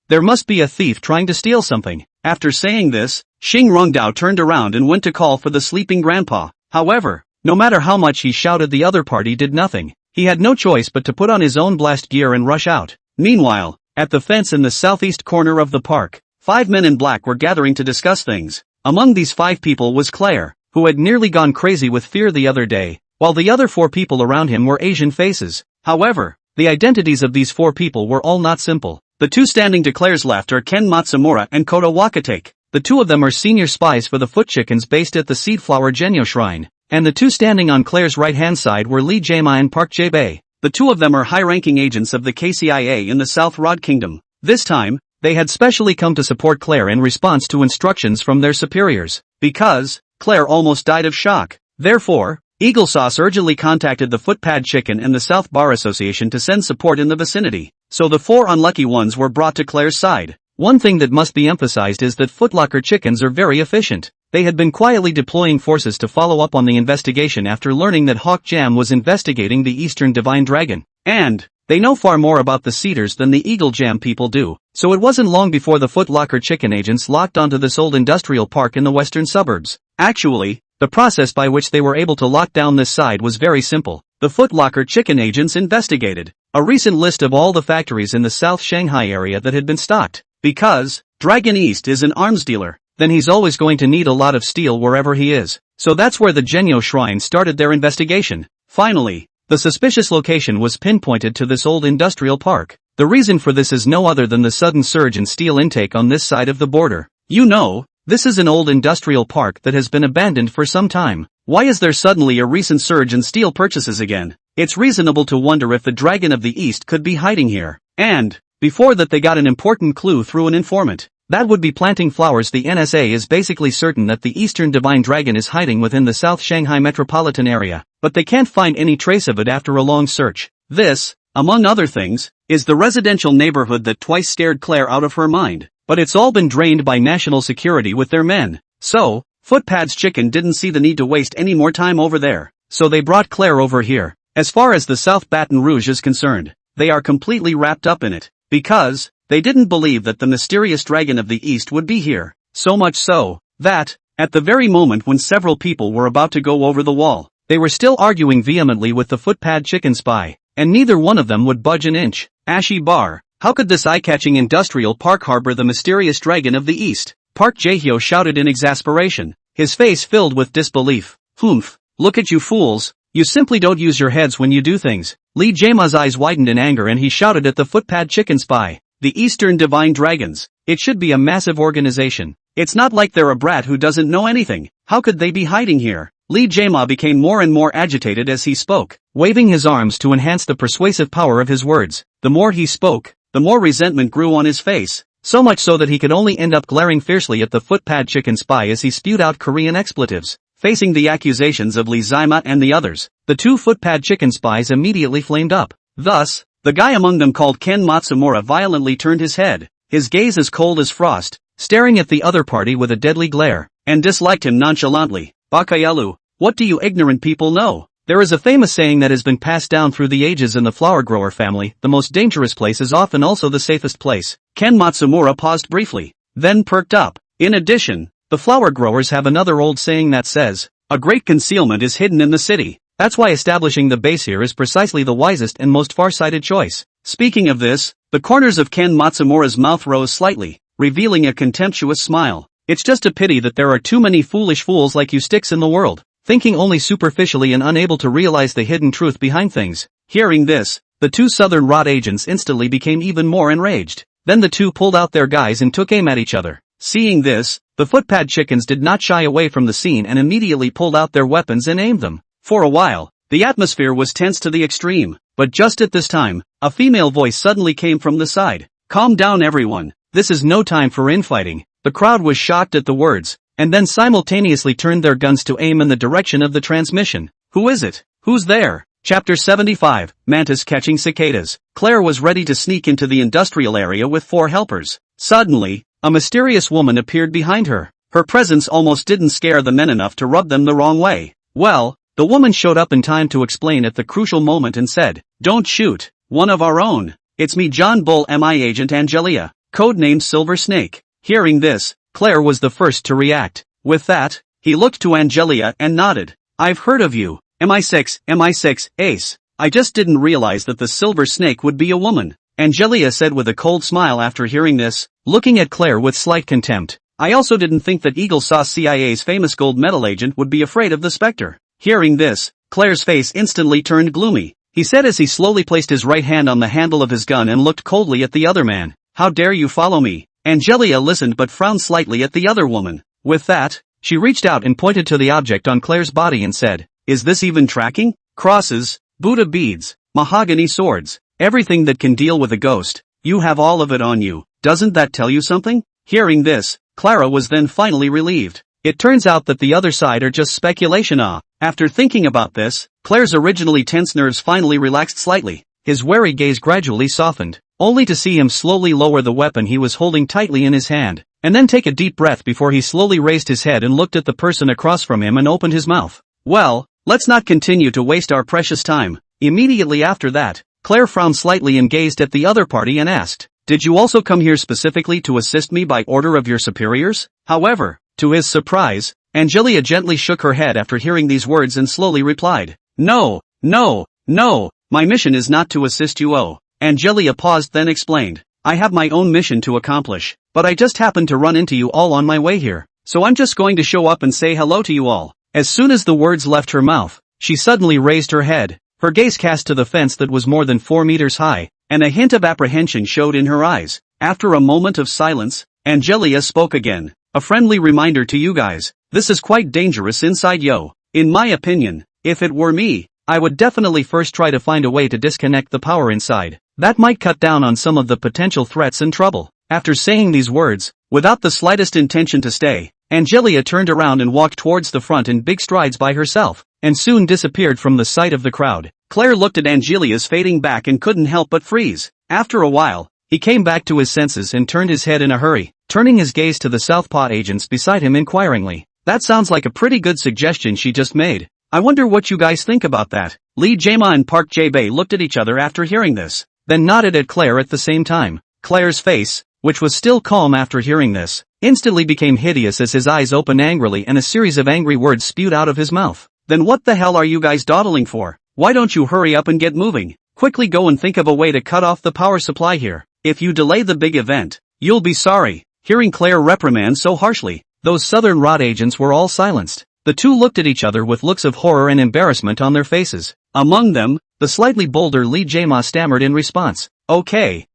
There must be a thief trying to steal something. After saying this, Xing Rongdao turned around and went to call for the sleeping grandpa. However, no matter how much he shouted, the other party did nothing. He had no choice but to put on his own blast gear and rush out. Meanwhile, at the fence in the southeast corner of the park, 5 men in black were gathering to discuss things. Among these 5 people was Claire, who had nearly gone crazy with fear the other day, while the other 4 people around him were Asian faces. However, the identities of these 4 people were all not simple. The 2 standing to Claire's left are Ken Matsumura and Koto Wakatake. The 2 of them are senior spies for the Foot Chickens based at the Seedflower Genyo Shrine, and the 2 standing on Claire's right-hand side were Lee Jae-ma and Park Jae-bae. The 2 of them are high-ranking agents of the KCIA in the South Rod Kingdom. This time, they had specially come to support Claire in response to instructions from their superiors. Because Claire almost died of shock. Therefore, Eagle Sauce urgently contacted the Footpad Chicken and the South Bar Association to send support in the vicinity, so the 4 unlucky ones were brought to Claire's side. One thing that must be emphasized is that Footlocker chickens are very efficient. They had been quietly deploying forces to follow up on the investigation after learning that Hawk Jam was investigating the Eastern Divine Dragon. And they know far more about the Cedars than the Eagle Jam people do, so it wasn't long before the Footlocker chicken agents locked onto this old industrial park in the western suburbs. Actually, the process by which they were able to lock down this side was very simple. The Footlocker chicken agents investigated a recent list of all the factories in the South Shanghai area that had been stocked. Because Dragon East is an arms dealer, then he's always going to need a lot of steel wherever he is. So that's where the Genyo Shrine started their investigation. Finally, the suspicious location was pinpointed to this old industrial park. The reason for this is no other than the sudden surge in steel intake on this side of the border. You know, this is an old industrial park that has been abandoned for some time. Why is there suddenly a recent surge in steel purchases again? It's reasonable to wonder if the Dragon of the East could be hiding here. And before that they got an important clue through an informant. That would be planting flowers. The NSA is basically certain that the Eastern Divine Dragon is hiding within the South Shanghai metropolitan area, but they can't find any trace of it after a long search. This, among other things, is the residential neighborhood that twice stared Claire out of her mind, but it's all been drained by national security with their men. So, Footpad's chicken didn't see the need to waste any more time over there, so they brought Claire over here. As far as the South Baton Rouge is concerned, they are completely wrapped up in it, because they didn't believe that the mysterious Dragon of the East would be here, so much so that, at the very moment when several people were about to go over the wall, they were still arguing vehemently with the Footpad chicken spy, and neither one of them would budge an inch. Ashy Bar, how could this eye-catching industrial park harbor the mysterious Dragon of the East? Park Jae-hyo shouted in exasperation, his face filled with disbelief. Humph, look at you fools, you simply don't use your heads when you do things. Lee Jae-ma's eyes widened in anger and he shouted at the Footpad chicken spy. The Eastern Divine Dragons. It should be a massive organization. It's not like they're a brat who doesn't know anything. How could they be hiding here? Lee Jae-ma became more and more agitated as he spoke, waving his arms to enhance the persuasive power of his words. The more he spoke, the more resentment grew on his face, so much so that he could only end up glaring fiercely at the Footpad chicken spy as he spewed out Korean expletives. Facing the accusations of Lee Jae-ma and the others, the 2 Footpad chicken spies immediately flamed up. Thus, the guy among them called Ken Matsumura violently turned his head, his gaze as cold as frost, staring at the other party with a deadly glare, and disliked him nonchalantly. Bakayalu, what do you ignorant people know? There is a famous saying that has been passed down through the ages in the flower grower family, the most dangerous place is often also the safest place. Ken Matsumura paused briefly, then perked up. In addition, the flower growers have another old saying that says, a great concealment is hidden in the city. That's why establishing the base here is precisely the wisest and most far-sighted choice. Speaking of this, the corners of Ken Matsumura's mouth rose slightly, revealing a contemptuous smile. It's just a pity that there are too many foolish fools like you sticks in the world, thinking only superficially and unable to realize the hidden truth behind things. Hearing this, the 2 Southern Rot agents instantly became even more enraged. Then the 2 pulled out their guys and took aim at each other. Seeing this, the Footpad chickens did not shy away from the scene and immediately pulled out their weapons and aimed them. For a while, the atmosphere was tense to the extreme, but just at this time, a female voice suddenly came from the side. Calm down everyone, this is no time for infighting. The crowd was shocked at the words, and then simultaneously turned their guns to aim in the direction of the transmission. Who is it? Who's there? Chapter 75, Mantis Catching Cicadas. Claire was ready to sneak into the industrial area with 4 helpers. Suddenly, a mysterious woman appeared behind her. Her presence almost didn't scare the men enough to rub them the wrong way. Well, the woman showed up in time to explain at the crucial moment and said, don't shoot, one of our own. It's me John Bull MI agent Angelia, codenamed Silver Snake. Hearing this, Claire was the first to react. With that, he looked to Angelia and nodded. I've heard of you, MI6, Ace. I just didn't realize that the Silver Snake would be a woman. Angelia said with a cold smile after hearing this, looking at Claire with slight contempt. I also didn't think that Eagle Sauce CIA's famous gold medal agent would be afraid of the Spectre. Hearing this, Claire's face instantly turned gloomy. He said as he slowly placed his right hand on the handle of his gun and looked coldly at the other man. How dare you follow me? Angelia listened but frowned slightly at the other woman. With that, she reached out and pointed to the object on Claire's body and said, is this even tracking? Crosses, Buddha beads, mahogany swords, everything that can deal with a ghost. You have all of it on you. Doesn't that tell you something? Hearing this, Clara was then finally relieved. It turns out that the other side are just speculation. After thinking about this, Claire's originally tense nerves finally relaxed slightly. His wary gaze gradually softened, only to see him slowly lower the weapon he was holding tightly in his hand, and then take a deep breath before he slowly raised his head and looked at the person across from him and opened his mouth. Well, let's not continue to waste our precious time. Immediately after that, Claire frowned slightly and gazed at the other party and asked, "Did you also come here specifically to assist me by order of your superiors?" However, to his surprise, Angelia gently shook her head after hearing these words and slowly replied, "No, no, no, my mission is not to assist you." Angelia paused then explained, "I have my own mission to accomplish, but I just happened to run into you all on my way here, so I'm just going to show up and say hello to you all." As soon as the words left her mouth, she suddenly raised her head, her gaze cast to the fence that was more than 4 meters high, and a hint of apprehension showed in her eyes. After a moment of silence, Angelia spoke again, "A friendly reminder to you guys, this is quite dangerous inside yo. In my opinion, if it were me, I would definitely first try to find a way to disconnect the power inside. That might cut down on some of the potential threats and trouble." After saying these words, without the slightest intention to stay, Angelia turned around and walked towards the front in big strides by herself, and soon disappeared from the sight of the crowd. Claire looked at Angelia's fading back and couldn't help but freeze. After a while, he came back to his senses and turned his head in a hurry, turning his gaze to the Southpaw agents beside him inquiringly. "That sounds like a pretty good suggestion she just made. I wonder what you guys think about that." Lee Jae-ma and Park Jae-bae looked at each other after hearing this, then nodded at Claire at the same time. Claire's face, which was still calm after hearing this, instantly became hideous as his eyes opened angrily and a series of angry words spewed out of his mouth. "Then what the hell are you guys dawdling for? Why don't you hurry up and get moving? Quickly go and think of a way to cut off the power supply here. If you delay the big event, you'll be sorry." Hearing Claire reprimand so harshly, those Southern Rod agents were all silenced. The two looked at each other with looks of horror and embarrassment on their faces. Among them, the slightly bolder Lee Jae-ma stammered in response, Okay,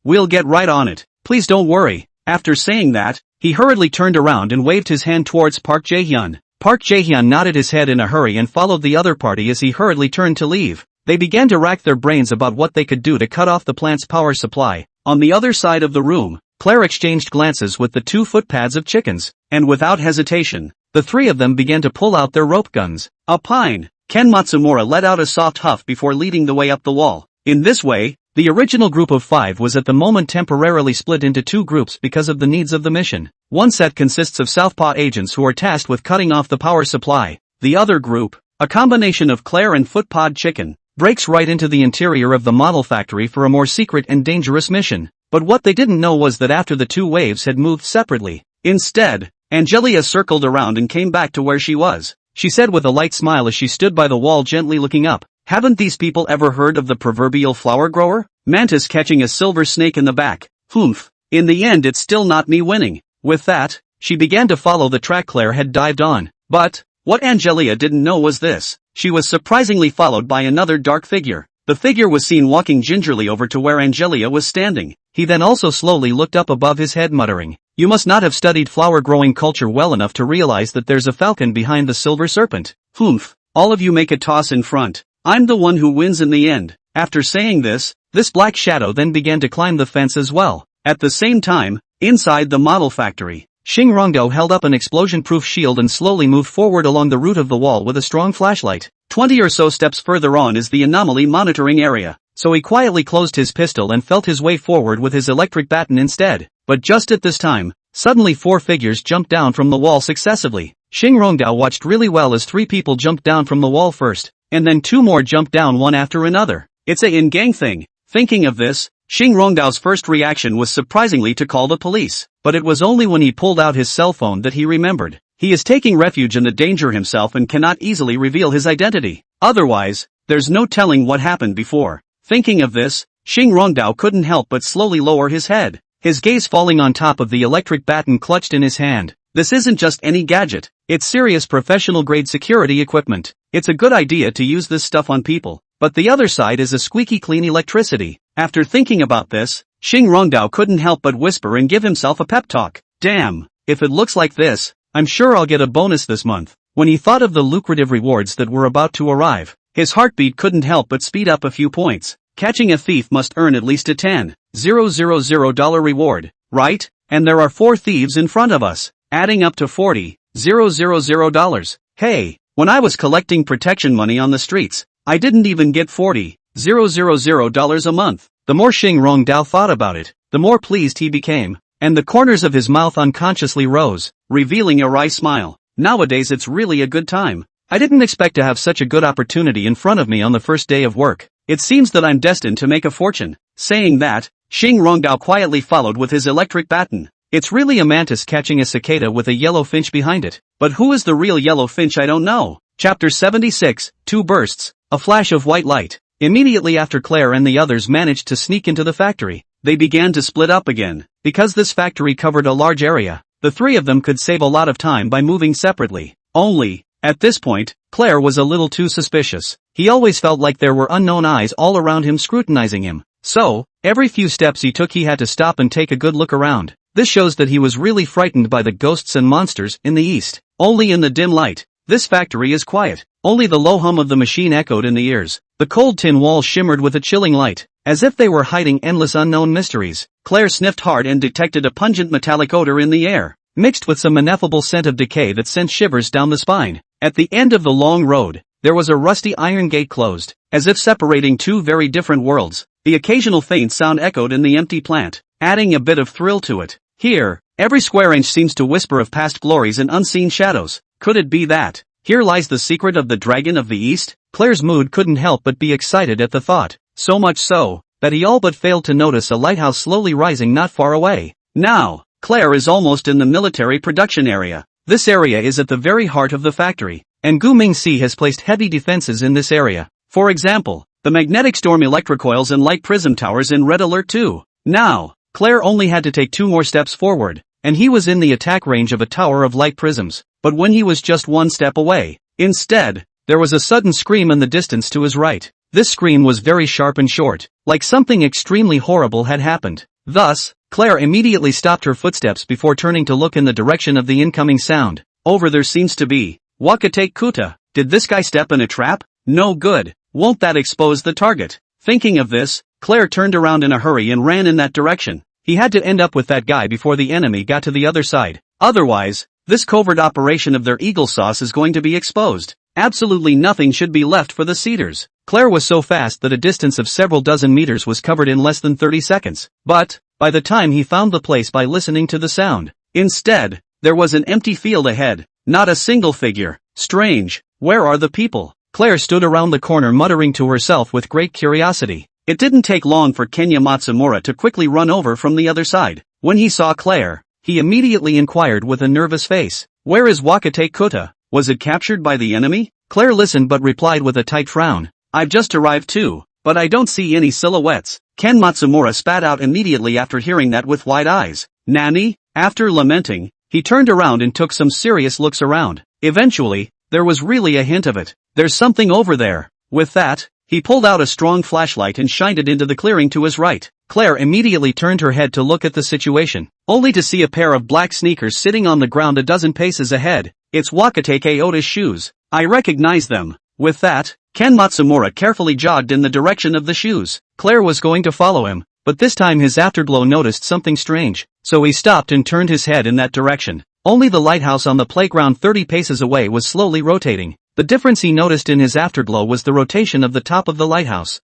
we'll get right on it. Please don't worry." After saying that, he hurriedly turned around and waved his hand towards Park Jae-hyun. Park Jae-hyun nodded his head in a hurry and followed the other party as he hurriedly turned to leave. They began to rack their brains about what they could do to cut off the plant's power supply. On the other side of the room, Claire exchanged glances with the 2 footpads of chickens, and without hesitation, the 3 of them began to pull out their rope guns. A pine. Ken Matsumura let out a soft huff before leading the way up the wall. In this way, the original group of 5 was at the moment temporarily split into 2 groups because of the needs of the mission. One set consists of Southpaw agents who are tasked with cutting off the power supply. The other group, a combination of Claire and Footpod Chicken, breaks right into the interior of the model factory for a more secret and dangerous mission. But what they didn't know was that after the 2 waves had moved separately, instead, Angelia circled around and came back to where she was. She said with a light smile as she stood by the wall gently looking up, "Haven't these people ever heard of the proverbial flower grower? Mantis catching a silver snake in the back. Humph. In the end it's still not me winning." With that, she began to follow the track Claire had dived on. But, what Angelia didn't know was this. She was surprisingly followed by another dark figure. The figure was seen walking gingerly over to where Angelia was standing. He then also slowly looked up above his head muttering, "You must not have studied flower-growing culture well enough to realize that there's a falcon behind the silver serpent. Humph. All of you make a toss in front. I'm the one who wins in the end." After saying this black shadow then began to climb the fence as well. At the same time, inside the model factory, Xing Rongdao held up an explosion-proof shield and slowly moved forward along the route of the wall with a strong flashlight. 20 or so steps further on is the anomaly monitoring area, so he quietly closed his pistol and felt his way forward with his electric baton instead. But just at this time, suddenly 4 figures jumped down from the wall successively. Xing Rongdao watched really well as 3 people jumped down from the wall first, and then 2 more jumped down one after another. It's a in-gang thing. Thinking of this, Xing Rongdao's first reaction was surprisingly to call the police, but it was only when he pulled out his cell phone that he remembered. He is taking refuge in the danger himself and cannot easily reveal his identity. Otherwise, there's no telling what happened before. Thinking of this, Xing Rongdao couldn't help but slowly lower his head, his gaze falling on top of the electric baton clutched in his hand. This isn't just any gadget, it's serious professional-grade security equipment. It's a good idea to use this stuff on people, but the other side is a squeaky clean electricity. After thinking about this, Xing Rongdao couldn't help but whisper and give himself a pep talk. Damn, if it looks like this, I'm sure I'll get a bonus this month. When he thought of the lucrative rewards that were about to arrive, his heartbeat couldn't help but speed up a few points. Catching a thief must earn at least a $10,000 reward, right? And there are 4 thieves in front of us. adding up to $40,000. Hey, when I was collecting protection money on the streets, I didn't even get $40,000 a month. The more Xing Rongdao thought about it, the more pleased he became, and the corners of his mouth unconsciously rose, revealing a wry smile. Nowadays it's really a good time. I didn't expect to have such a good opportunity in front of me on the first day of work. It seems that I'm destined to make a fortune. Saying that, Xing Rongdao quietly followed with his electric baton. It's really a mantis catching a cicada with a yellow finch behind it. But who is the real yellow finch? I don't know. Chapter 76, 2 bursts, a flash of white light. Immediately after Claire and the others managed to sneak into the factory, they began to split up again. Because this factory covered a large area, the 3 of them could save a lot of time by moving separately. Only, at this point, Claire was a little too suspicious. He always felt like there were unknown eyes all around him scrutinizing him. So, every few steps he took he had to stop and take a good look around. This shows that he was really frightened by the ghosts and monsters in the east. Only in the dim light, this factory is quiet. Only the low hum of the machine echoed in the ears. The cold tin walls shimmered with a chilling light, as if they were hiding endless unknown mysteries. Claire sniffed hard and detected a pungent metallic odor in the air, mixed with some ineffable scent of decay that sent shivers down the spine. At the end of the long road, there was a rusty iron gate closed, as if separating 2 very different worlds. The occasional faint sound echoed in the empty plant, adding a bit of thrill to it. Here, every square inch seems to whisper of past glories and unseen shadows. Could it be that here lies the secret of the Dragon of the East? Claire's mood couldn't help but be excited at the thought, so much so that he all but failed to notice a lighthouse slowly rising not far away. Now, Claire is almost in the military production area. This area is at the very heart of the factory, and Gu Mingxi has placed heavy defenses in this area. For example, the magnetic storm electrocoils and light prism towers in red alert too. Now, Claire only had to take 2 more steps forward, and he was in the attack range of a tower of light prisms. But when he was just 1 step away, instead, there was a sudden scream in the distance to his right. This scream was very sharp and short, like something extremely horrible had happened. Thus, Claire immediately stopped her footsteps before turning to look in the direction of the incoming sound. Over there seems to be Wakate Kuta. Did this guy step in a trap? No good. Won't that expose the target? Thinking of this, Claire turned around in a hurry and ran in that direction. He had to end up with that guy before the enemy got to the other side. Otherwise, this covert operation of their eagle sauce is going to be exposed. Absolutely nothing should be left for the Cedars. Claire was so fast that a distance of several dozen meters was covered in less than 30 seconds. But, by the time he found the place by listening to the sound, instead, there was an empty field ahead. Not a single figure. Strange. Where are the people? Claire stood around the corner muttering to herself with great curiosity. It didn't take long for Kenya Matsumura to quickly run over from the other side. When he saw Claire, he immediately inquired with a nervous face, "Where is Wakate Kuta? Was it captured by the enemy?" Claire listened but replied with a tight frown, "I've just arrived too, but I don't see any silhouettes." Ken Matsumura spat out immediately after hearing that with wide eyes. "Nani?" After lamenting, he turned around and took some serious looks around. Eventually, there was really a hint of it. "There's something over there." With that, he pulled out a strong flashlight and shined it into the clearing to his right. Claire immediately turned her head to look at the situation, only to see a pair of black sneakers sitting on the ground a dozen paces ahead. "It's Wakateke Oda's shoes. I recognize them." With that, Ken Matsumura carefully jogged in the direction of the shoes. Claire was going to follow him, but this time his afterglow noticed something strange, so he stopped and turned his head in that direction. Only the lighthouse on the playground 30 paces away was slowly rotating. The difference he noticed in his afterglow was the rotation of the top of the lighthouse.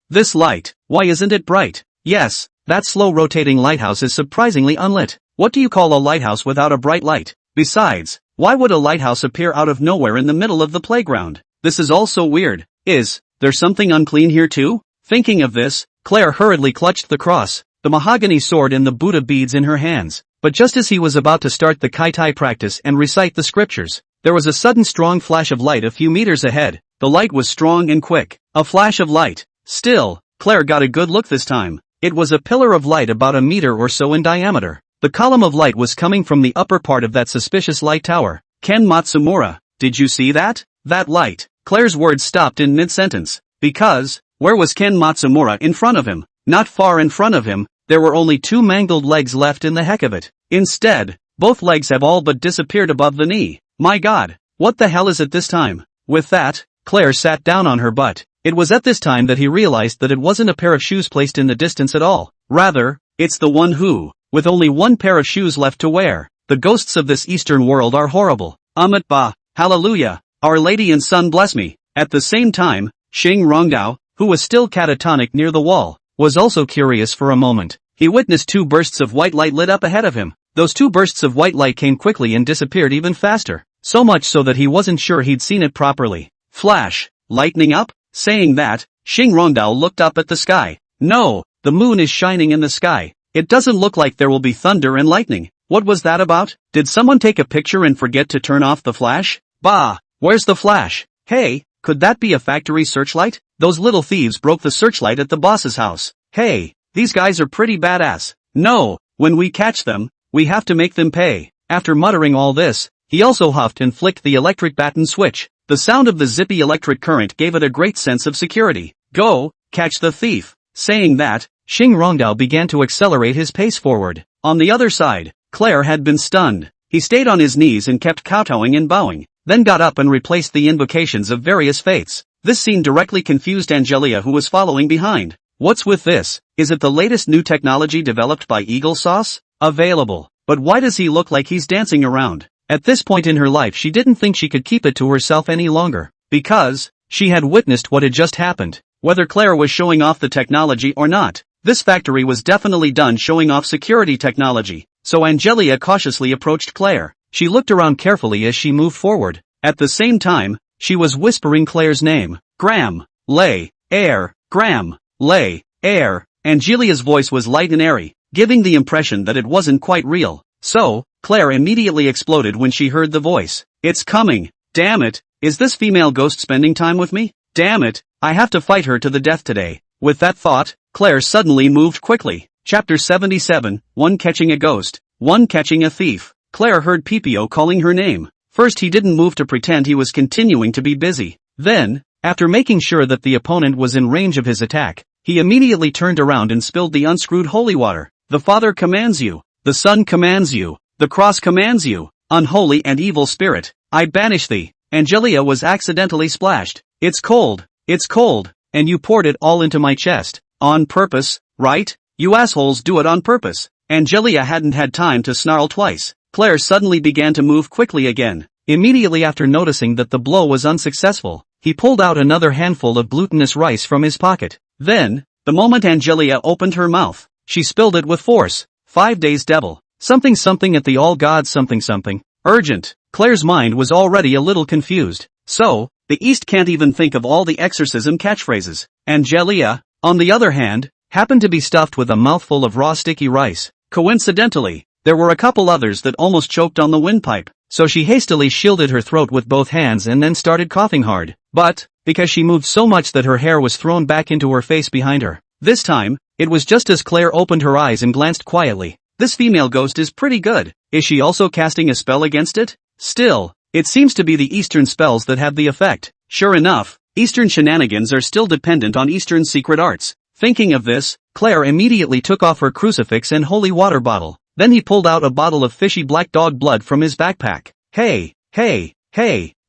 This light, why isn't it bright? Yes, that slow rotating lighthouse is surprisingly unlit. What do you call a lighthouse without a bright light? Besides, why would a lighthouse appear out of nowhere in the middle of the playground? This is all so weird. Is there something unclean here too? Thinking of this, Claire hurriedly clutched the cross, the mahogany sword and the Buddha beads in her hands. But just as he was about to start the Kaitai practice and recite the scriptures, there was a sudden strong flash of light a few meters ahead. The light was strong and quick. A flash of light. Still, Claire got a good look this time. It was a pillar of light about a meter or so in diameter. The column of light was coming from the upper part of that suspicious light tower. "Ken Matsumura, did you see that? That light." Claire's words stopped in mid-sentence. Because, where was Ken Matsumura in front of him? Not far in front of him, there were only 2 mangled legs left in the heck of it. Instead, both legs have all but disappeared above the knee. My God, what the hell is it this time? With that, Claire sat down on her butt. It was at this time that he realized that it wasn't a pair of shoes placed in the distance at all. Rather, it's the one who, with only one pair of shoes left to wear. the ghosts of this eastern world are horrible. Amit Ba, hallelujah, Our Lady and Son bless me. At the same time, Xing Rongdao, who was still catatonic near the wall, was also curious for a moment. He witnessed 2 bursts of white light lit up ahead of him. Those 2 bursts of white light came quickly and disappeared even faster, so much so that he wasn't sure he'd seen it properly. Flash, lightning up? Saying that, Xing Rongdao looked up at the sky. No, the moon is shining in the sky. It doesn't look like there will be thunder and lightning. What was that about? Did someone take a picture and forget to turn off the flash? Bah, where's the flash? Hey, could that be a factory searchlight? Those little thieves broke the searchlight at the boss's house. Hey, these guys are pretty badass. No, when we catch them, we have to make them pay. After muttering all this, he also huffed and flicked the electric baton switch. The sound of the zippy electric current gave it a great sense of security. Go, catch the thief. Saying that, Xing Rongdao began to accelerate his pace forward. On the other side, Claire had been stunned. He stayed on his knees and kept kowtowing and bowing, then got up and replaced the invocations of various faiths. This scene directly confused Angelia, who was following behind. What's with this? Is it the latest new technology developed by Eagle Sauce? Available. But why does he look like he's dancing around? At this point in her life she didn't think she could keep it to herself any longer, because she had witnessed what had just happened. Whether Claire was showing off the technology or not, this factory was definitely done showing off security technology. So Angelia cautiously approached Claire. She looked around carefully as she moved forward. At the same time, she was whispering Claire's name. Graham, Lay, Air, Graham, Lay, Air. Angelia's voice was light and airy, giving the impression that it wasn't quite real. So, Claire immediately exploded when she heard the voice. It's coming. Damn it, is this female ghost spending time with me? Damn it, I have to fight her to the death today. With that thought, Claire suddenly moved quickly. Chapter 77, 1 Catching a Ghost, 1 Catching a Thief. Claire heard Pipio calling her name. First he didn't move to pretend he was continuing to be busy. Then, after making sure that the opponent was in range of his attack, he immediately turned around and spilled the unscrewed holy water. The Father commands you. The Son commands you. The Cross commands you. Unholy and evil spirit, I banish thee. Angelia was accidentally splashed. It's cold, and you poured it all into my chest. On purpose, right? You assholes do it on purpose. Angelia hadn't had time to snarl twice. Claire suddenly began to move quickly again. Immediately after noticing that the blow was unsuccessful, he pulled out another handful of glutinous rice from his pocket. Then, the moment Angelia opened her mouth, she spilled it with force. 5 days devil. Something at the all god something. Urgent. Claire's mind was already a little confused. So, the East can't even think of all the exorcism catchphrases. Angelia, on the other hand, happened to be stuffed with a mouthful of raw sticky rice. Coincidentally, there were a couple others that almost choked on the windpipe, so she hastily shielded her throat with both hands and then started coughing hard. But, because she moved so much that her hair was thrown back into her face behind her. This time, it was just as Claire opened her eyes and glanced quietly. This female ghost is pretty good. Is she also casting a spell against it? Still, it seems to be the Eastern spells that have the effect. Sure enough, Eastern shenanigans are still dependent on Eastern secret arts. Thinking of this, Claire immediately took off her crucifix and holy water bottle. Then he pulled out a bottle of fishy black dog blood from his backpack. Hey,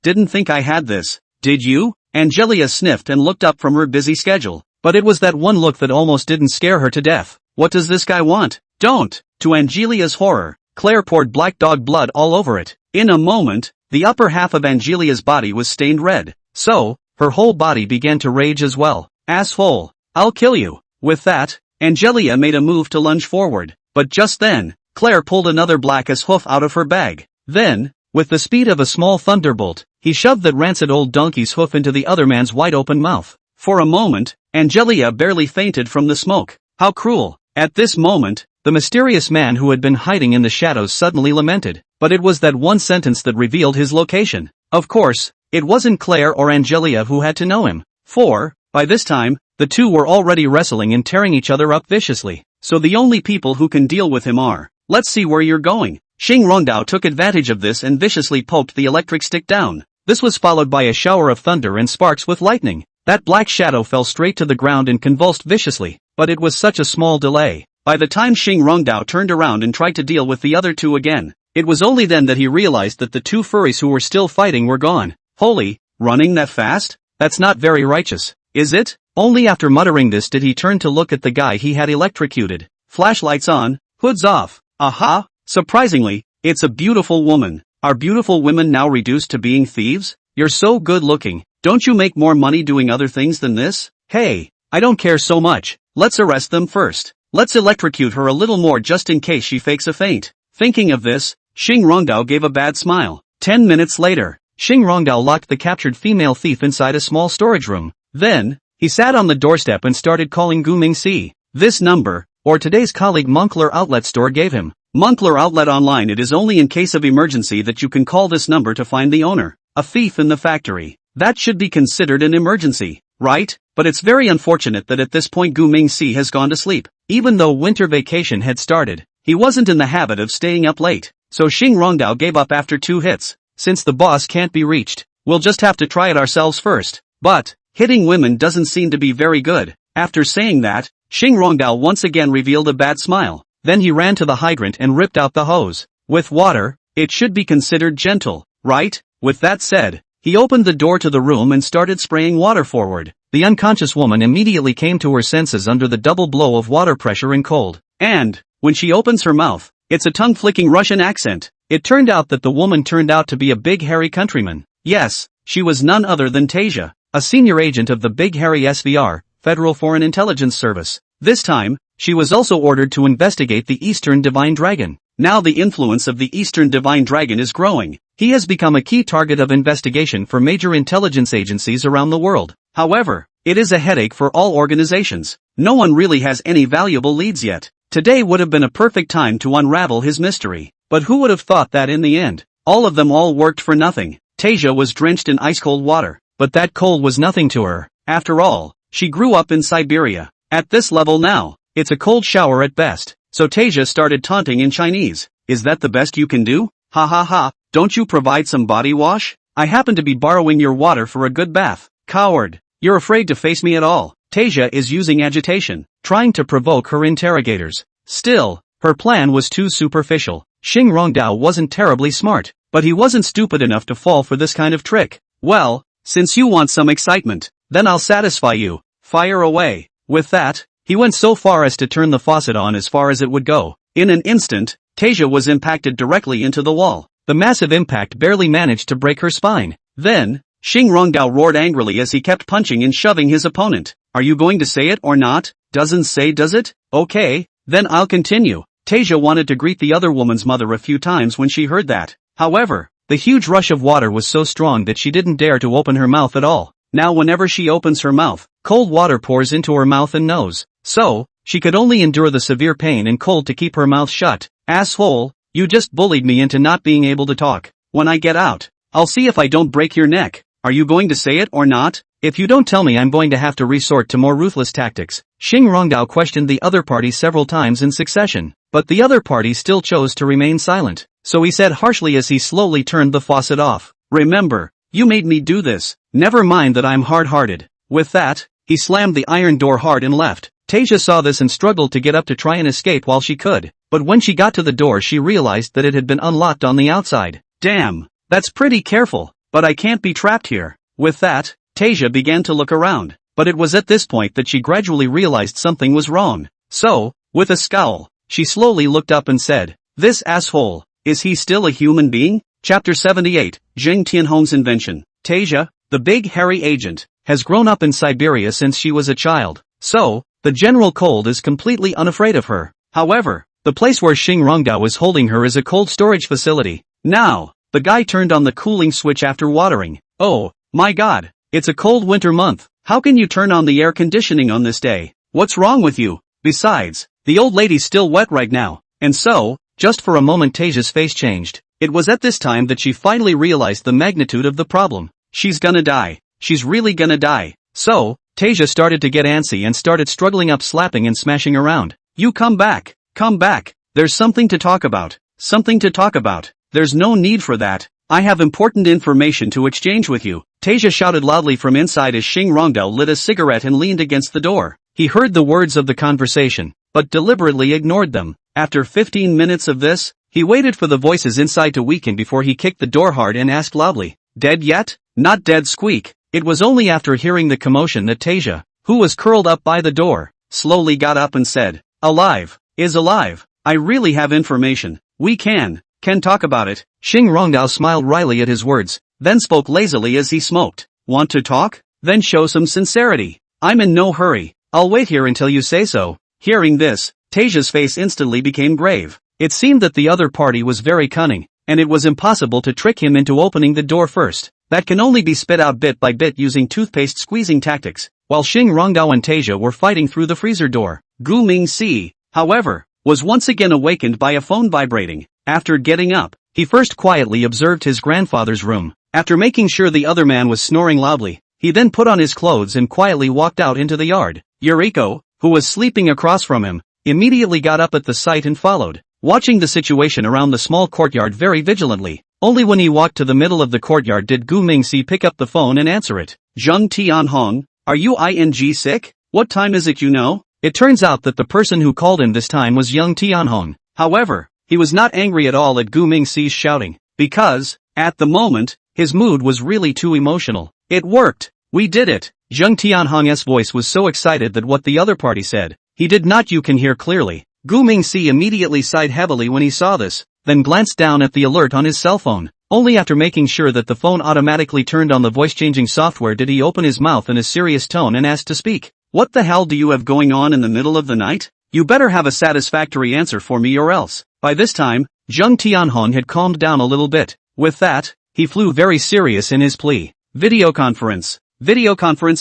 didn't think I had this, did you? Angelia sniffed and looked up from her busy schedule. But it was that one look that almost didn't scare her to death. What does this guy want? Don't! To Angelia's horror, Claire poured black dog blood all over it. In a moment, the upper half of Angelia's body was stained red. So, her whole body began to rage as well. Asshole! I'll kill you! With that, Angelia made a move to lunge forward. But just then, Claire pulled another black as hoof out of her bag. Then, with the speed of a small thunderbolt, he shoved that rancid old donkey's hoof into the other man's wide-open mouth. For a moment, Angelia barely fainted from the smoke. How cruel! At this moment, the mysterious man who had been hiding in the shadows suddenly lamented. But it was that one sentence that revealed his location. Of course, it wasn't Claire or Angelia who had to know him. For, by this time, the two were already wrestling and tearing each other up viciously. So the only people who can deal with him are, let's see where you're going. Xing Rongdao took advantage of this and viciously poked the electric stick down. This was followed by a shower of thunder and sparks with lightning. That black shadow fell straight to the ground and convulsed viciously, but it was such a small delay. By the time Xing Rongdao turned around and tried to deal with the other two again, it was only then that he realized that the two furries who were still fighting were gone. Holy, running that fast? That's not very righteous, is it? Only after muttering this did he turn to look at the guy he had electrocuted. Flashlights on, hoods off. Aha! Surprisingly, It's a beautiful woman. Are beautiful women now reduced to being thieves? You're so good looking. Don't you make more money doing other things than this? Hey, I don't care so much. Let's arrest them first. Let's electrocute her a little more just in case she fakes a faint. Thinking of this, Xing Rongdao gave a bad smile. 10 minutes later, Xing Rongdao locked the captured female thief inside a small storage room. Then, he sat on the doorstep and started calling Gu Mingxi. This number, or today's colleague Moncler Outlet Store gave him. Moncler Outlet Online. It is only in case of emergency that you can call this number to find the owner. A thief in the factory. That should be considered an emergency, right? But it's very unfortunate that at this point Gu Mingxi has gone to sleep. Even though winter vacation had started, he wasn't in the habit of staying up late. So Xing Rongdao gave up after 2 hits. Since the boss can't be reached, we'll just have to try it ourselves first. But, hitting women doesn't seem to be very good. After saying that, Xing Rongdao once again revealed a bad smile. Then he ran to the hydrant and ripped out the hose. With water, it should be considered gentle, right? With that said, he opened the door to the room and started spraying water forward. The unconscious woman immediately came to her senses under the double blow of water pressure and cold. And, when she opens her mouth, it's a tongue-flicking Russian accent. It turned out that the woman turned out to be a big hairy countryman. Yes, she was none other than Tasia, a senior agent of the Big Hairy SVR, Federal Foreign Intelligence Service. This time, she was also ordered to investigate the Eastern Divine Dragon. Now the influence of the Eastern Divine Dragon is growing. He has become a key target of investigation for major intelligence agencies around the world. However, it is a headache for all organizations. No one really has any valuable leads yet. Today would have been a perfect time to unravel his mystery. But who would have thought that in the end, all of them all worked for nothing? Tasia was drenched in ice-cold water, but that cold was nothing to her. After all, she grew up in Siberia. At this level now, it's a cold shower at best. So Tasia started taunting in Chinese. Is that the best you can do? Ha ha ha, don't you provide some body wash? I happen to be borrowing your water for a good bath. Coward, you're afraid to face me at all. Tasia is using agitation, trying to provoke her interrogators. Still, her plan was too superficial. Xing Rongdao wasn't terribly smart, but he wasn't stupid enough to fall for this kind of trick. Well, since you want some excitement, then I'll satisfy you. Fire away. With that, he went so far as to turn the faucet on as far as it would go. In an instant, Tasia was impacted directly into the wall. The massive impact barely managed to break her spine. Then, Xing Rongdao roared angrily as he kept punching and shoving his opponent. Are you going to say it or not? Doesn't say, does it? Okay, then I'll continue. Tasia wanted to greet the other woman's mother a few times when she heard that. However, the huge rush of water was so strong that she didn't dare to open her mouth at all. Now whenever she opens her mouth, cold water pours into her mouth and nose. So, she could only endure the severe pain and cold to keep her mouth shut. Asshole, you just bullied me into not being able to talk. When I get out, I'll see if I don't break your neck. Are you going to say it or not? If you don't tell me, I'm going to have to resort to more ruthless tactics. Xing Rongdao questioned the other party several times in succession, but the other party still chose to remain silent. So he said harshly as he slowly turned the faucet off. Remember, you made me do this. Never mind that I'm hard-hearted. With that, he slammed the iron door hard and left. Tasia saw this and struggled to get up to try and escape while she could, but when she got to the door she realized that it had been unlocked on the outside. Damn, that's pretty careful, but I can't be trapped here. With that, Tasia began to look around, but it was at this point that she gradually realized something was wrong. So, with a scowl, she slowly looked up and said, "This asshole, is he still a human being?" Chapter 78, Zheng Tianhong's Invention. Tasia, the big hairy agent, has grown up in Siberia since she was a child, so, the general cold is completely unafraid of her. However, the place where Xing Rongdao is holding her is a cold storage facility. Now, the guy turned on the cooling switch after watering. Oh, my god, it's a cold winter month. How can you turn on the air conditioning on this day? What's wrong with you? Besides, the old lady's still wet right now. And so, just for a moment Tasia's face changed. It was at this time that she finally realized the magnitude of the problem. She's gonna die. She's really gonna die. So, Tasia started to get antsy and started struggling up, slapping and smashing around. You come back. Come back. There's something to talk about. Something to talk about. There's no need for that. I have important information to exchange with you. Tasia shouted loudly from inside as Xing Rongdao lit a cigarette and leaned against the door. He heard the words of the conversation, but deliberately ignored them. After 15 minutes of this, he waited for the voices inside to weaken before he kicked the door hard and asked loudly, "Dead yet?" Not dead, squeak. It was only after hearing the commotion that Tasia, who was curled up by the door, slowly got up and said, "Alive. Is alive. I really have information. We can Can talk about it. Xing Rongdao smiled wryly at his words, then spoke lazily as he smoked. Want to talk? Then show some sincerity. I'm in no hurry. I'll wait here until you say so. Hearing this, Tasia's face instantly became grave. It seemed that the other party was very cunning, and it was impossible to trick him into opening the door first. That can only be spit out bit by bit using toothpaste squeezing tactics. While Xing Rongdao and Tasia were fighting through the freezer door, Gu Mingxi, however, was once again awakened by a phone vibrating. After getting up, he first quietly observed his grandfather's room. After making sure the other man was snoring loudly, he then put on his clothes and quietly walked out into the yard. Yuriko, who was sleeping across from him, immediately got up at the sight and followed, watching the situation around the small courtyard very vigilantly. Only when he walked to the middle of the courtyard did Gu Mingxi pick up the phone and answer it. Zheng Tianhong, are you sick? What time is it you know? It turns out that the person who called him this time was young Tianhong. However, he was not angry at all at Gu Mingxi's shouting, because, at the moment, his mood was really too emotional. It worked! We did it! Zheng Tianhong's voice was so excited that what the other party said, he did not you can hear clearly. Gu Mingxi immediately sighed heavily when he saw this, then glanced down at the alert on his cell phone. Only after making sure that the phone automatically turned on the voice-changing software did he open his mouth in a serious tone and asked to speak. What the hell do you have going on in the middle of the night? You better have a satisfactory answer for me or else. By this time, Zheng Tianhong had calmed down a little bit. With that, he flew very serious in his plea. Video conference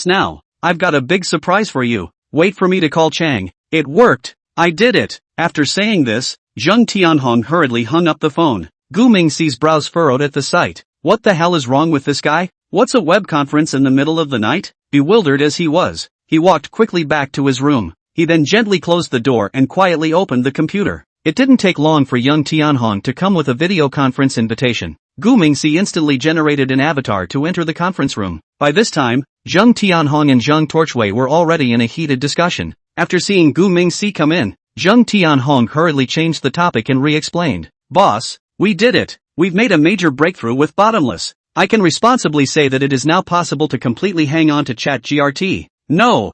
now. I've got a big surprise for you. Wait for me to call Chang. It worked. I did it. After saying this, Zheng Tianhong hurriedly hung up the phone. Gu Mingxi's brows furrowed at the sight. What the hell is wrong with this guy? What's a web conference in the middle of the night? Bewildered as he was, he walked quickly back to his room. He then gently closed the door and quietly opened the computer. It didn't take long for young Tianhong to come with a video conference invitation. Gu Mingxi instantly generated an avatar to enter the conference room. By this time, Zheng Tianhong and Zheng Torchwei were already in a heated discussion. After seeing Gu Mingxi come in, Zheng Tianhong hurriedly changed the topic and re-explained. Boss, we did it. We've made a major breakthrough with Bottomless. I can responsibly say that it is now possible to completely hang on to ChatGRT. No,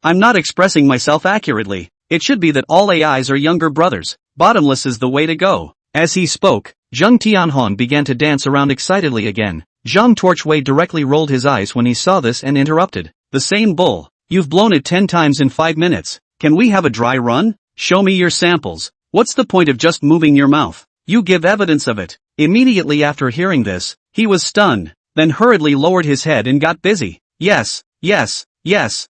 I'm not expressing myself accurately. It should be that all AIs are younger brothers. Bottomless is the way to go. As he spoke, Zheng Tianhong began to dance around excitedly again. Zheng Torchwei directly rolled his eyes when he saw this and interrupted. The same bull. You've blown it 10 times in 5 minutes. Can we have a dry run? Show me your samples. What's the point of just moving your mouth? You give evidence of it. Immediately after hearing this, he was stunned, then hurriedly lowered his head and got busy. Yes.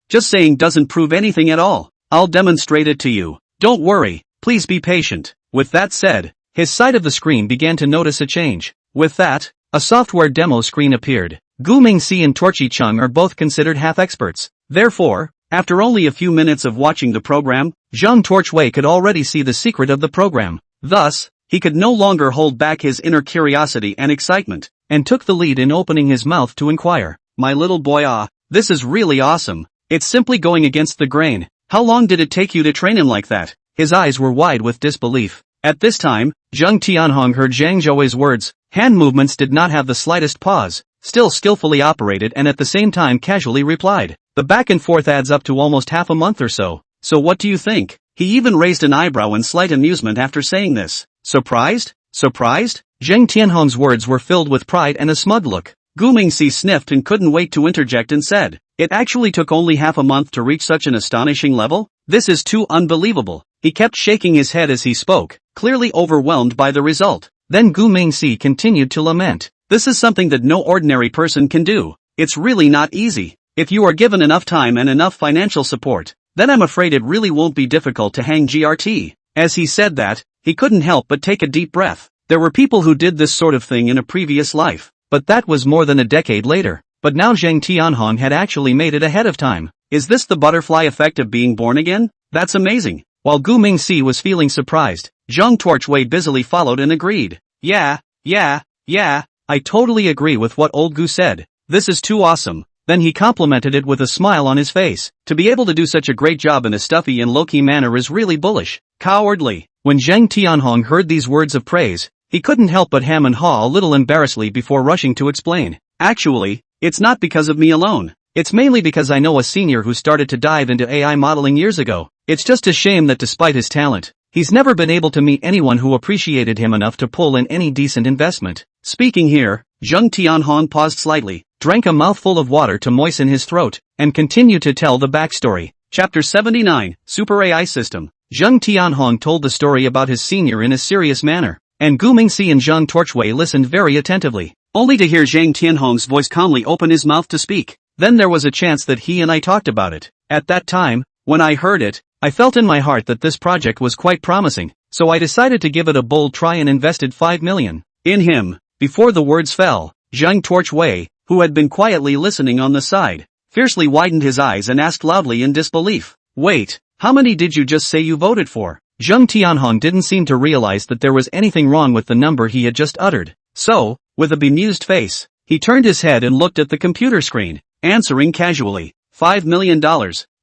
Just saying doesn't prove anything at all. I'll demonstrate it to you. Don't worry, please be patient. With that said, his side of the screen began to notice a change. With that, a software demo screen appeared. Gu Mingxi and Torchi Chung are both considered half-experts. Therefore, after only a few minutes of watching the program, Zheng Torchwei could already see the secret of the program. Thus, he could no longer hold back his inner curiosity and excitement, and took the lead in opening his mouth to inquire. My little boy, this is really awesome. It's simply going against the grain. How long did it take you to train him like that? His eyes were wide with disbelief. At this time, Zheng Tianhong heard Zhang Zhou's words. Hand movements did not have the slightest pause, still skillfully operated and at the same time casually replied. The back and forth adds up to almost half a month or so. So what do you think? He even raised an eyebrow in slight amusement after saying this. Surprised? Zheng Tianhong's words were filled with pride and a smug look. Gu Mingxi sniffed and couldn't wait to interject and said, it actually took only half a month to reach such an astonishing level? This is too unbelievable. He kept shaking his head as he spoke, clearly overwhelmed by the result. Then Gu Mingxi continued to lament. This is something that no ordinary person can do. It's really not easy. If you are given enough time and enough financial support, then I'm afraid it really won't be difficult to hang GRT. As he said that, he couldn't help but take a deep breath. There were people who did this sort of thing in a previous life, but that was more than a decade later. But now Zheng Tianhong had actually made it ahead of time. Is this the butterfly effect of being born again? That's amazing. While Gu Mingxi was feeling surprised, Zheng Torchwei busily followed and agreed. Yeah, I totally agree with what old Gu said. This is too awesome. Then he complimented it with a smile on his face. To be able to do such a great job in a stuffy and low-key manner is really bullish. Cowardly. When Zheng Tianhong heard these words of praise, he couldn't help but hem and haw a little embarrassedly before rushing to explain. Actually, it's not because of me alone. It's mainly because I know a senior who started to dive into AI modeling years ago. It's just a shame that despite his talent, He's never been able to meet anyone who appreciated him enough to pull in any decent investment. Speaking here, Zheng Tianhong paused slightly, drank a mouthful of water to moisten his throat, and continued to tell the backstory. Chapter 79, Super AI System. Zheng Tianhong told the story about his senior in a serious manner, and Gu Mingxi and Zhang Torchwei listened very attentively, only to hear Zheng Tianhong's voice calmly open his mouth to speak. Then there was a chance that he and I talked about it. At that time, when I heard it, I felt in my heart that this project was quite promising, so I decided to give it a bold try and invested 5 million in him. Before the words fell, Zhang Torchwei, who had been quietly listening on the side, fiercely widened his eyes and asked loudly in disbelief, "Wait, how many did you just say you voted for?" Zheng Tianhong didn't seem to realize that there was anything wrong with the number he had just uttered. So, with a bemused face, he turned his head and looked at the computer screen, answering casually, $5 million.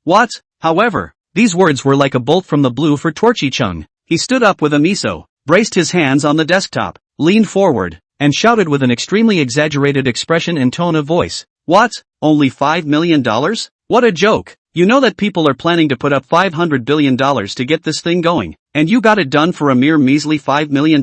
What? However, these words were like a bolt from the blue for Torchy Chung. He stood up with a miso, braced his hands on the desktop, leaned forward, and shouted with an extremely exaggerated expression and tone of voice. What? Only $5 million? What a joke. You know that people are planning to put up $500 billion to get this thing going, and you got it done for a mere measly $5 million?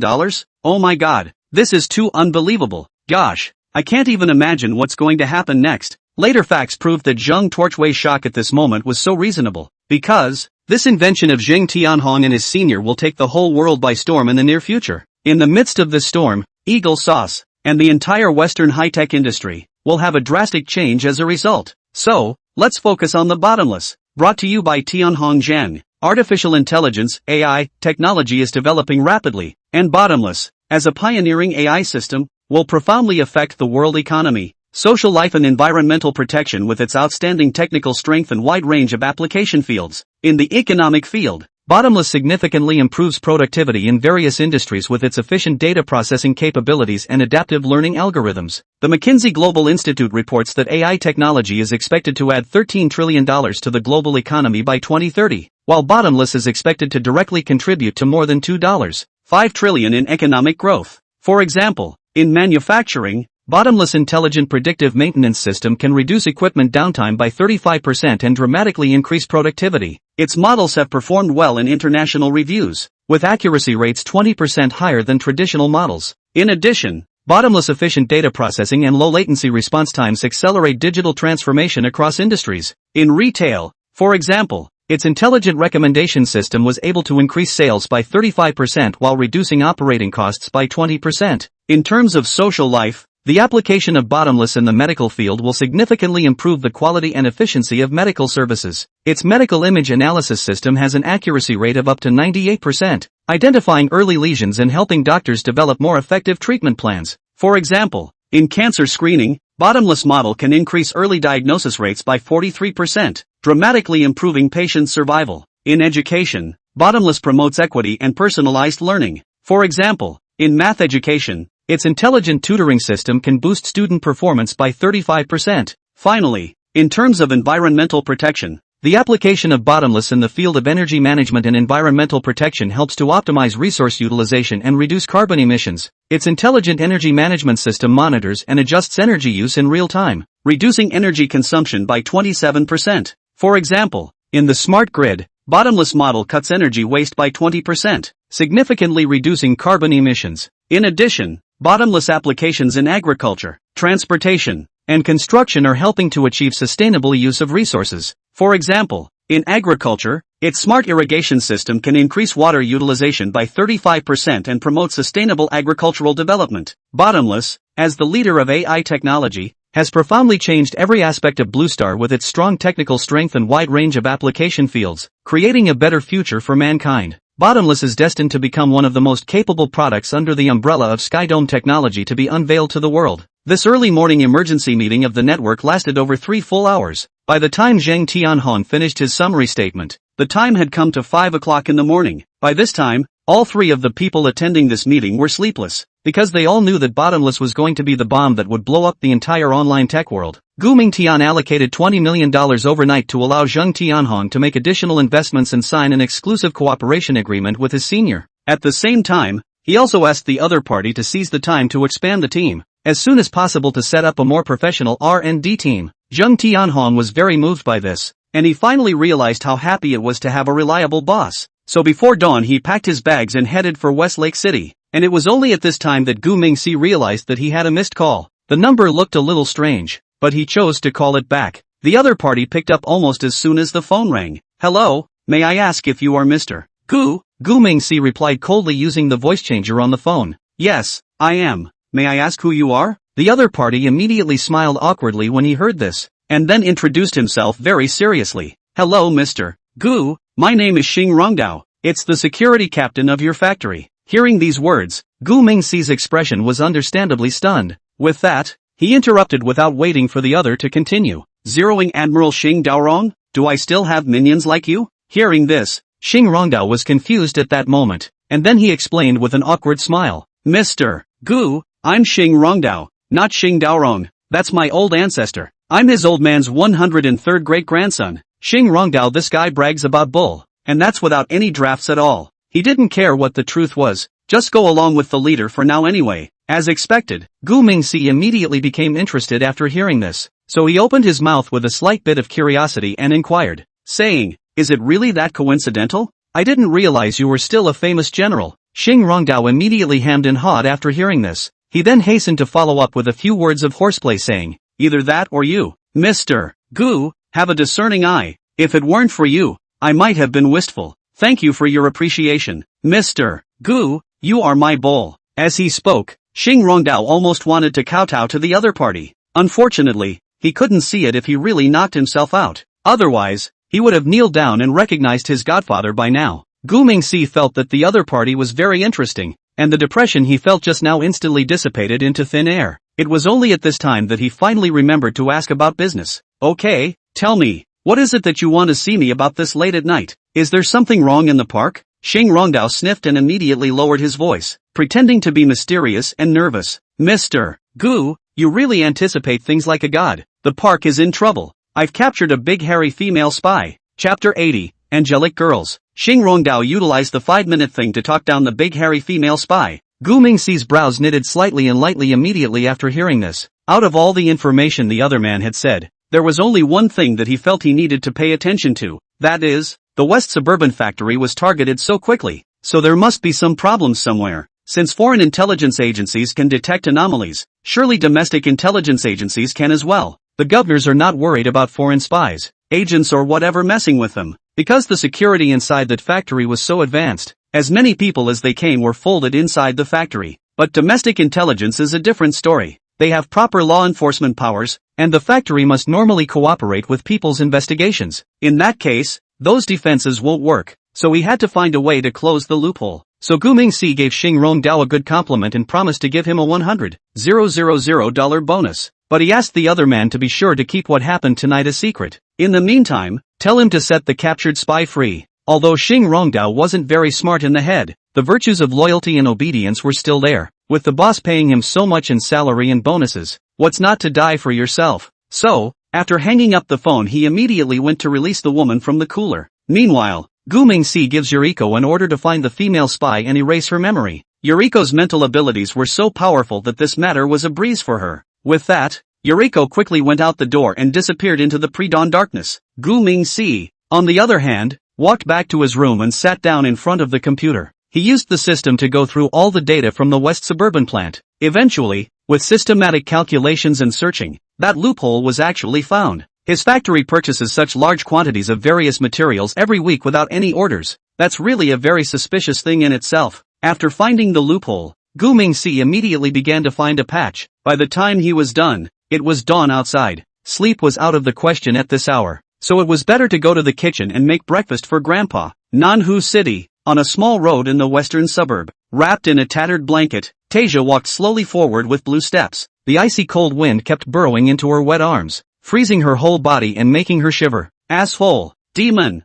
Oh my god, this is too unbelievable. Gosh, I can't even imagine what's going to happen next. Later facts proved that Zheng Torchwei's shock at this moment was so reasonable, because this invention of Zheng Tianhong and his senior will take the whole world by storm in the near future. In the midst of this storm, Eagle Sauce, and the entire Western high-tech industry, will have a drastic change as a result. So, let's focus on the bottomless. Brought to you by Tianhong Zheng. Artificial intelligence, AI, technology is developing rapidly, and bottomless, as a pioneering AI system, will profoundly affect the world economy, social life and environmental protection with its outstanding technical strength and wide range of application fields. In the economic field, Bottomless significantly improves productivity in various industries with its efficient data processing capabilities and adaptive learning algorithms. The McKinsey Global Institute reports that AI technology is expected to add $13 trillion to the global economy by 2030, while Bottomless is expected to directly contribute to more than $2.5 trillion in economic growth. For example, in manufacturing, Bottomless intelligent predictive maintenance system can reduce equipment downtime by 35% and dramatically increase productivity. Its models have performed well in international reviews, with accuracy rates 20% higher than traditional models. In addition, Bottomless efficient data processing and low latency response times accelerate digital transformation across industries. In retail, for example, its intelligent recommendation system was able to increase sales by 35% while reducing operating costs by 20%. In terms of social life, the application of Bottomless in the medical field will significantly improve the quality and efficiency of medical services. Its medical image analysis system has an accuracy rate of up to 98%, identifying early lesions and helping doctors develop more effective treatment plans. For example, in cancer screening, Bottomless model can increase early diagnosis rates by 43%, dramatically improving patient survival. In education, Bottomless promotes equity and personalized learning. For example, in math education, its intelligent tutoring system can boost student performance by 35%. Finally, in terms of environmental protection, the application of Bottomless in the field of energy management and environmental protection helps to optimize resource utilization and reduce carbon emissions. Its intelligent energy management system monitors and adjusts energy use in real time, reducing energy consumption by 27%. For example, in the smart grid, Bottomless model cuts energy waste by 20%, significantly reducing carbon emissions. In addition, Bottomless applications in agriculture, transportation, and construction are helping to achieve sustainable use of resources. For example, in agriculture, its smart irrigation system can increase water utilization by 35% and promote sustainable agricultural development. Bottomless, as the leader of AI technology, has profoundly changed every aspect of Blue Star with its strong technical strength and wide range of application fields, creating a better future for mankind. Bottomless is destined to become one of the most capable products under the umbrella of Skydome technology to be unveiled to the world. This early morning emergency meeting of the network lasted over 3 full hours. By the time Zheng Tianhong finished his summary statement, the time had come to 5 o'clock in the morning. By this time, all 3 of the people attending this meeting were sleepless, because they all knew that Bottomless was going to be the bomb that would blow up the entire online tech world. Gu Mingtian allocated $20 million overnight to allow Zheng Tianhong to make additional investments and sign an exclusive cooperation agreement with his senior. At the same time, he also asked the other party to seize the time to expand the team as soon as possible to set up a more professional R&D team. Zheng Tianhong was very moved by this, and he finally realized how happy it was to have a reliable boss. so before dawn he packed his bags and headed for Westlake City. And it was only at this time that Gu Mingxi realized that he had a missed call. The number looked a little strange, but he chose to call it back. The other party picked up almost as soon as the phone rang. "Hello, may I ask if you are Mr. Gu?" Gu Mingxi replied coldly using the voice changer on the phone. "Yes, I am. May I ask who you are?" The other party immediately smiled awkwardly when he heard this, and then introduced himself very seriously. "Hello Mr. Gu, my name is Xing Rongdao. It's the security captain of your factory." Hearing these words, Gu Mingxi's expression was understandably stunned. With that, he interrupted without waiting for the other to continue. "Zeroing Admiral Xing Daorong, do I still have minions like you?" Hearing this, Xing Rongdao was confused at that moment, and then he explained with an awkward smile. "Mr. Gu, I'm Xing Rongdao, not Xing Daorong. That's my old ancestor. I'm his old man's 103rd great-grandson." Xing Rongdao, this guy brags about bull, and that's without any drafts at all. He didn't care what the truth was, just go along with the leader for now anyway. As expected, Gu Mingxi immediately became interested after hearing this, so he opened his mouth with a slight bit of curiosity and inquired, saying, "Is it really that coincidental? I didn't realize you were still a famous general." Xing Rongdao immediately hemmed and hawed after hearing this. He then hastened to follow up with a few words of horseplay saying, "Either that or you, Mr. Gu, have a discerning eye. If it weren't for you, I might have been wistful. Thank you for your appreciation, Mr. Gu, you are my bull." As he spoke, Xing Rongdao almost wanted to kowtow to the other party. Unfortunately, he couldn't see it if he really knocked himself out. Otherwise, he would have kneeled down and recognized his godfather by now. Gu Mingxi felt that the other party was very interesting, and the depression he felt just now instantly dissipated into thin air. It was only at this time that he finally remembered to ask about business. "Okay, tell me, what is it that you want to see me about this late at night? Is there something wrong in the park?" Xing Rongdao sniffed and immediately lowered his voice, pretending to be mysterious and nervous. "Mr. Gu, you really anticipate things like a god. The park is in trouble. I've captured a big hairy female spy." Chapter 80, Angelic Girls. Xing Rongdao utilized the 5-minute thing to talk down the big hairy female spy. Gu Mingxi's brows knitted slightly and lightly immediately after hearing this. Out of all the information the other man had said, there was only one thing that he felt he needed to pay attention to. That is, the West Suburban factory was targeted so quickly, so there must be some problems somewhere. Since foreign intelligence agencies can detect anomalies, surely domestic intelligence agencies can as well. The governors are not worried about foreign spies, agents or whatever messing with them, because the security inside that factory was so advanced. As many people as they came were folded inside the factory. But domestic intelligence is a different story. They have proper law enforcement powers, and the factory must normally cooperate with people's investigations. In that case, those defenses won't work, so he had to find a way to close the loophole. So Gu Mingxi gave Xing Rongdao a good compliment and promised to give him a $100,000 bonus. But he asked the other man to be sure to keep what happened tonight a secret. In the meantime, tell him to set the captured spy free. Although Xing Rongdao wasn't very smart in the head, the virtues of loyalty and obedience were still there. With the boss paying him so much in salary and bonuses, what's not to die for yourself? So, after hanging up the phone he immediately went to release the woman from the cooler. Meanwhile, Gu Mingxi gives Yuriko an order to find the female spy and erase her memory. Yuriko's mental abilities were so powerful that this matter was a breeze for her. With that, Yuriko quickly went out the door and disappeared into the pre-dawn darkness. Gu Mingxi, on the other hand, walked back to his room and sat down in front of the computer. He used the system to go through all the data from the West Suburban plant. Eventually, with systematic calculations and searching, that loophole was actually found. His factory purchases such large quantities of various materials every week without any orders. That's really a very suspicious thing in itself. After finding the loophole, Gu Mingxi immediately began to find a patch. By the time he was done, it was dawn outside. Sleep was out of the question at this hour, so it was better to go to the kitchen and make breakfast for Grandpa. Nanhu City, on a small road in the western suburb. Wrapped in a tattered blanket, Tasia walked slowly forward with blue steps. The icy cold wind kept burrowing into her wet arms, freezing her whole body and making her shiver. Asshole, demon,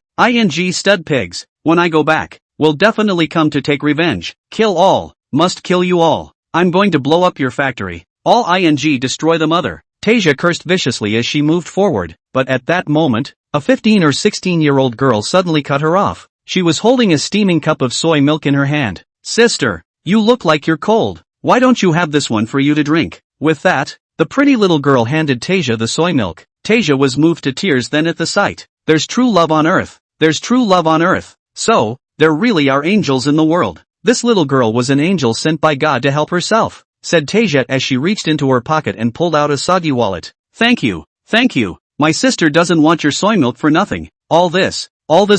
stud pigs, when I go back, will definitely come to take revenge. Kill all, must kill you all. I'm going to blow up your factory. All destroy the mother. Tasia cursed viciously as she moved forward, but at that moment, a 15 or 16-year-old girl suddenly cut her off. She was holding a steaming cup of soy milk in her hand. Sister, you look like you're cold. Why don't you have this one for you to drink? With that, the pretty little girl handed Tasia the soy milk. Tasia was moved to tears then at the sight. There's true love on earth. There's true love on earth. So, there really are angels in the world. This little girl was an angel sent by God to help herself, said Tasia as she reached into her pocket and pulled out a soggy wallet. Thank you. My sister doesn't want your soy milk for nothing. All this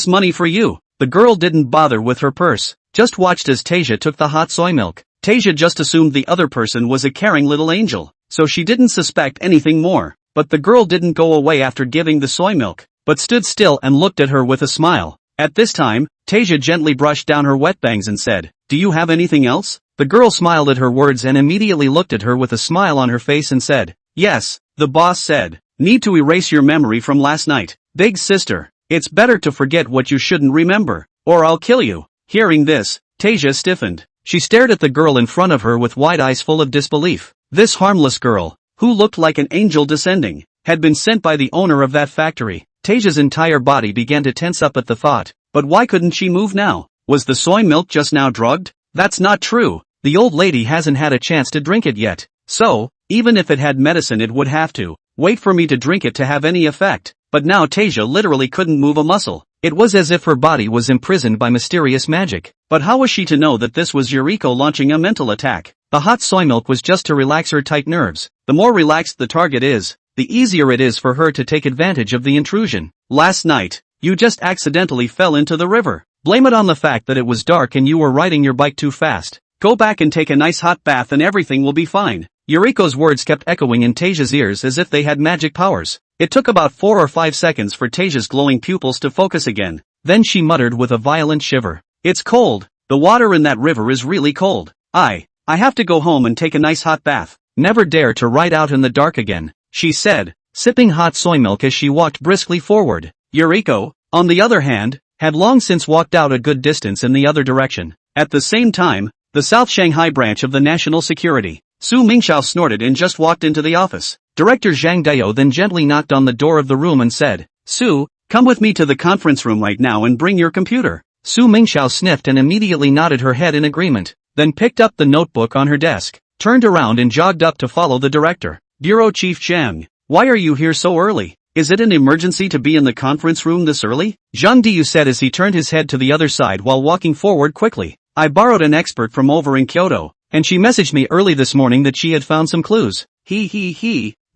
money for you. The girl didn't bother with her purse, just watched as Tasia took the hot soy milk. Tasia just assumed the other person was a caring little angel, so she didn't suspect anything more. But the girl didn't go away after giving the soy milk, but stood still and looked at her with a smile. At this time, Tasia gently brushed down her wet bangs and said, "Do you have anything else?" The girl smiled at her words and immediately looked at her with a smile on her face and said, "Yes," the boss said. "Need to erase your memory from last night. Big sister, it's better to forget what you shouldn't remember, or I'll kill you." Hearing this, Tasia stiffened. She stared at the girl in front of her with wide eyes full of disbelief. This harmless girl, who looked like an angel descending, had been sent by the owner of that factory. Tasia's entire body began to tense up at the thought. But why couldn't she move now? Was the soy milk just now drugged? That's not true. The old lady hasn't had a chance to drink it yet. So, even if it had medicine, it would have to wait for me to drink it to have any effect. But now Tasia literally couldn't move a muscle. It was as if her body was imprisoned by mysterious magic. But how was she to know that this was Yuriko launching a mental attack? The hot soy milk was just to relax her tight nerves. The more relaxed the target is, the easier it is for her to take advantage of the intrusion. Last night, you just accidentally fell into the river. Blame it on the fact that it was dark and you were riding your bike too fast. Go back and take a nice hot bath and everything will be fine. Yuriko's words kept echoing in Tasia's ears as if they had magic powers. It took about 4 or 5 seconds for Tasia's glowing pupils to focus again. Then she muttered with a violent shiver. "It's cold. The water in that river is really cold. I have to go home and take a nice hot bath. Never dare to ride out in the dark again," she said, sipping hot soy milk as she walked briskly forward. Yuriko, on the other hand, had long since walked out a good distance in the other direction. At the same time, the South Shanghai branch of the National Security, Su Mingxiao snorted and just walked into the office. Director Zhang Dao then gently knocked on the door of the room and said, "Su, come with me to the conference room right now and bring your computer." Su Mingxiao sniffed and immediately nodded her head in agreement, then picked up the notebook on her desk, turned around and jogged up to follow the director. "Bureau Chief Zhang, why are you here so early? Is it an emergency to be in the conference room this early?" Zhang Diyu said as he turned his head to the other side while walking forward quickly. "I borrowed an expert from over in Kyoto, and she messaged me early this morning that she had found some clues.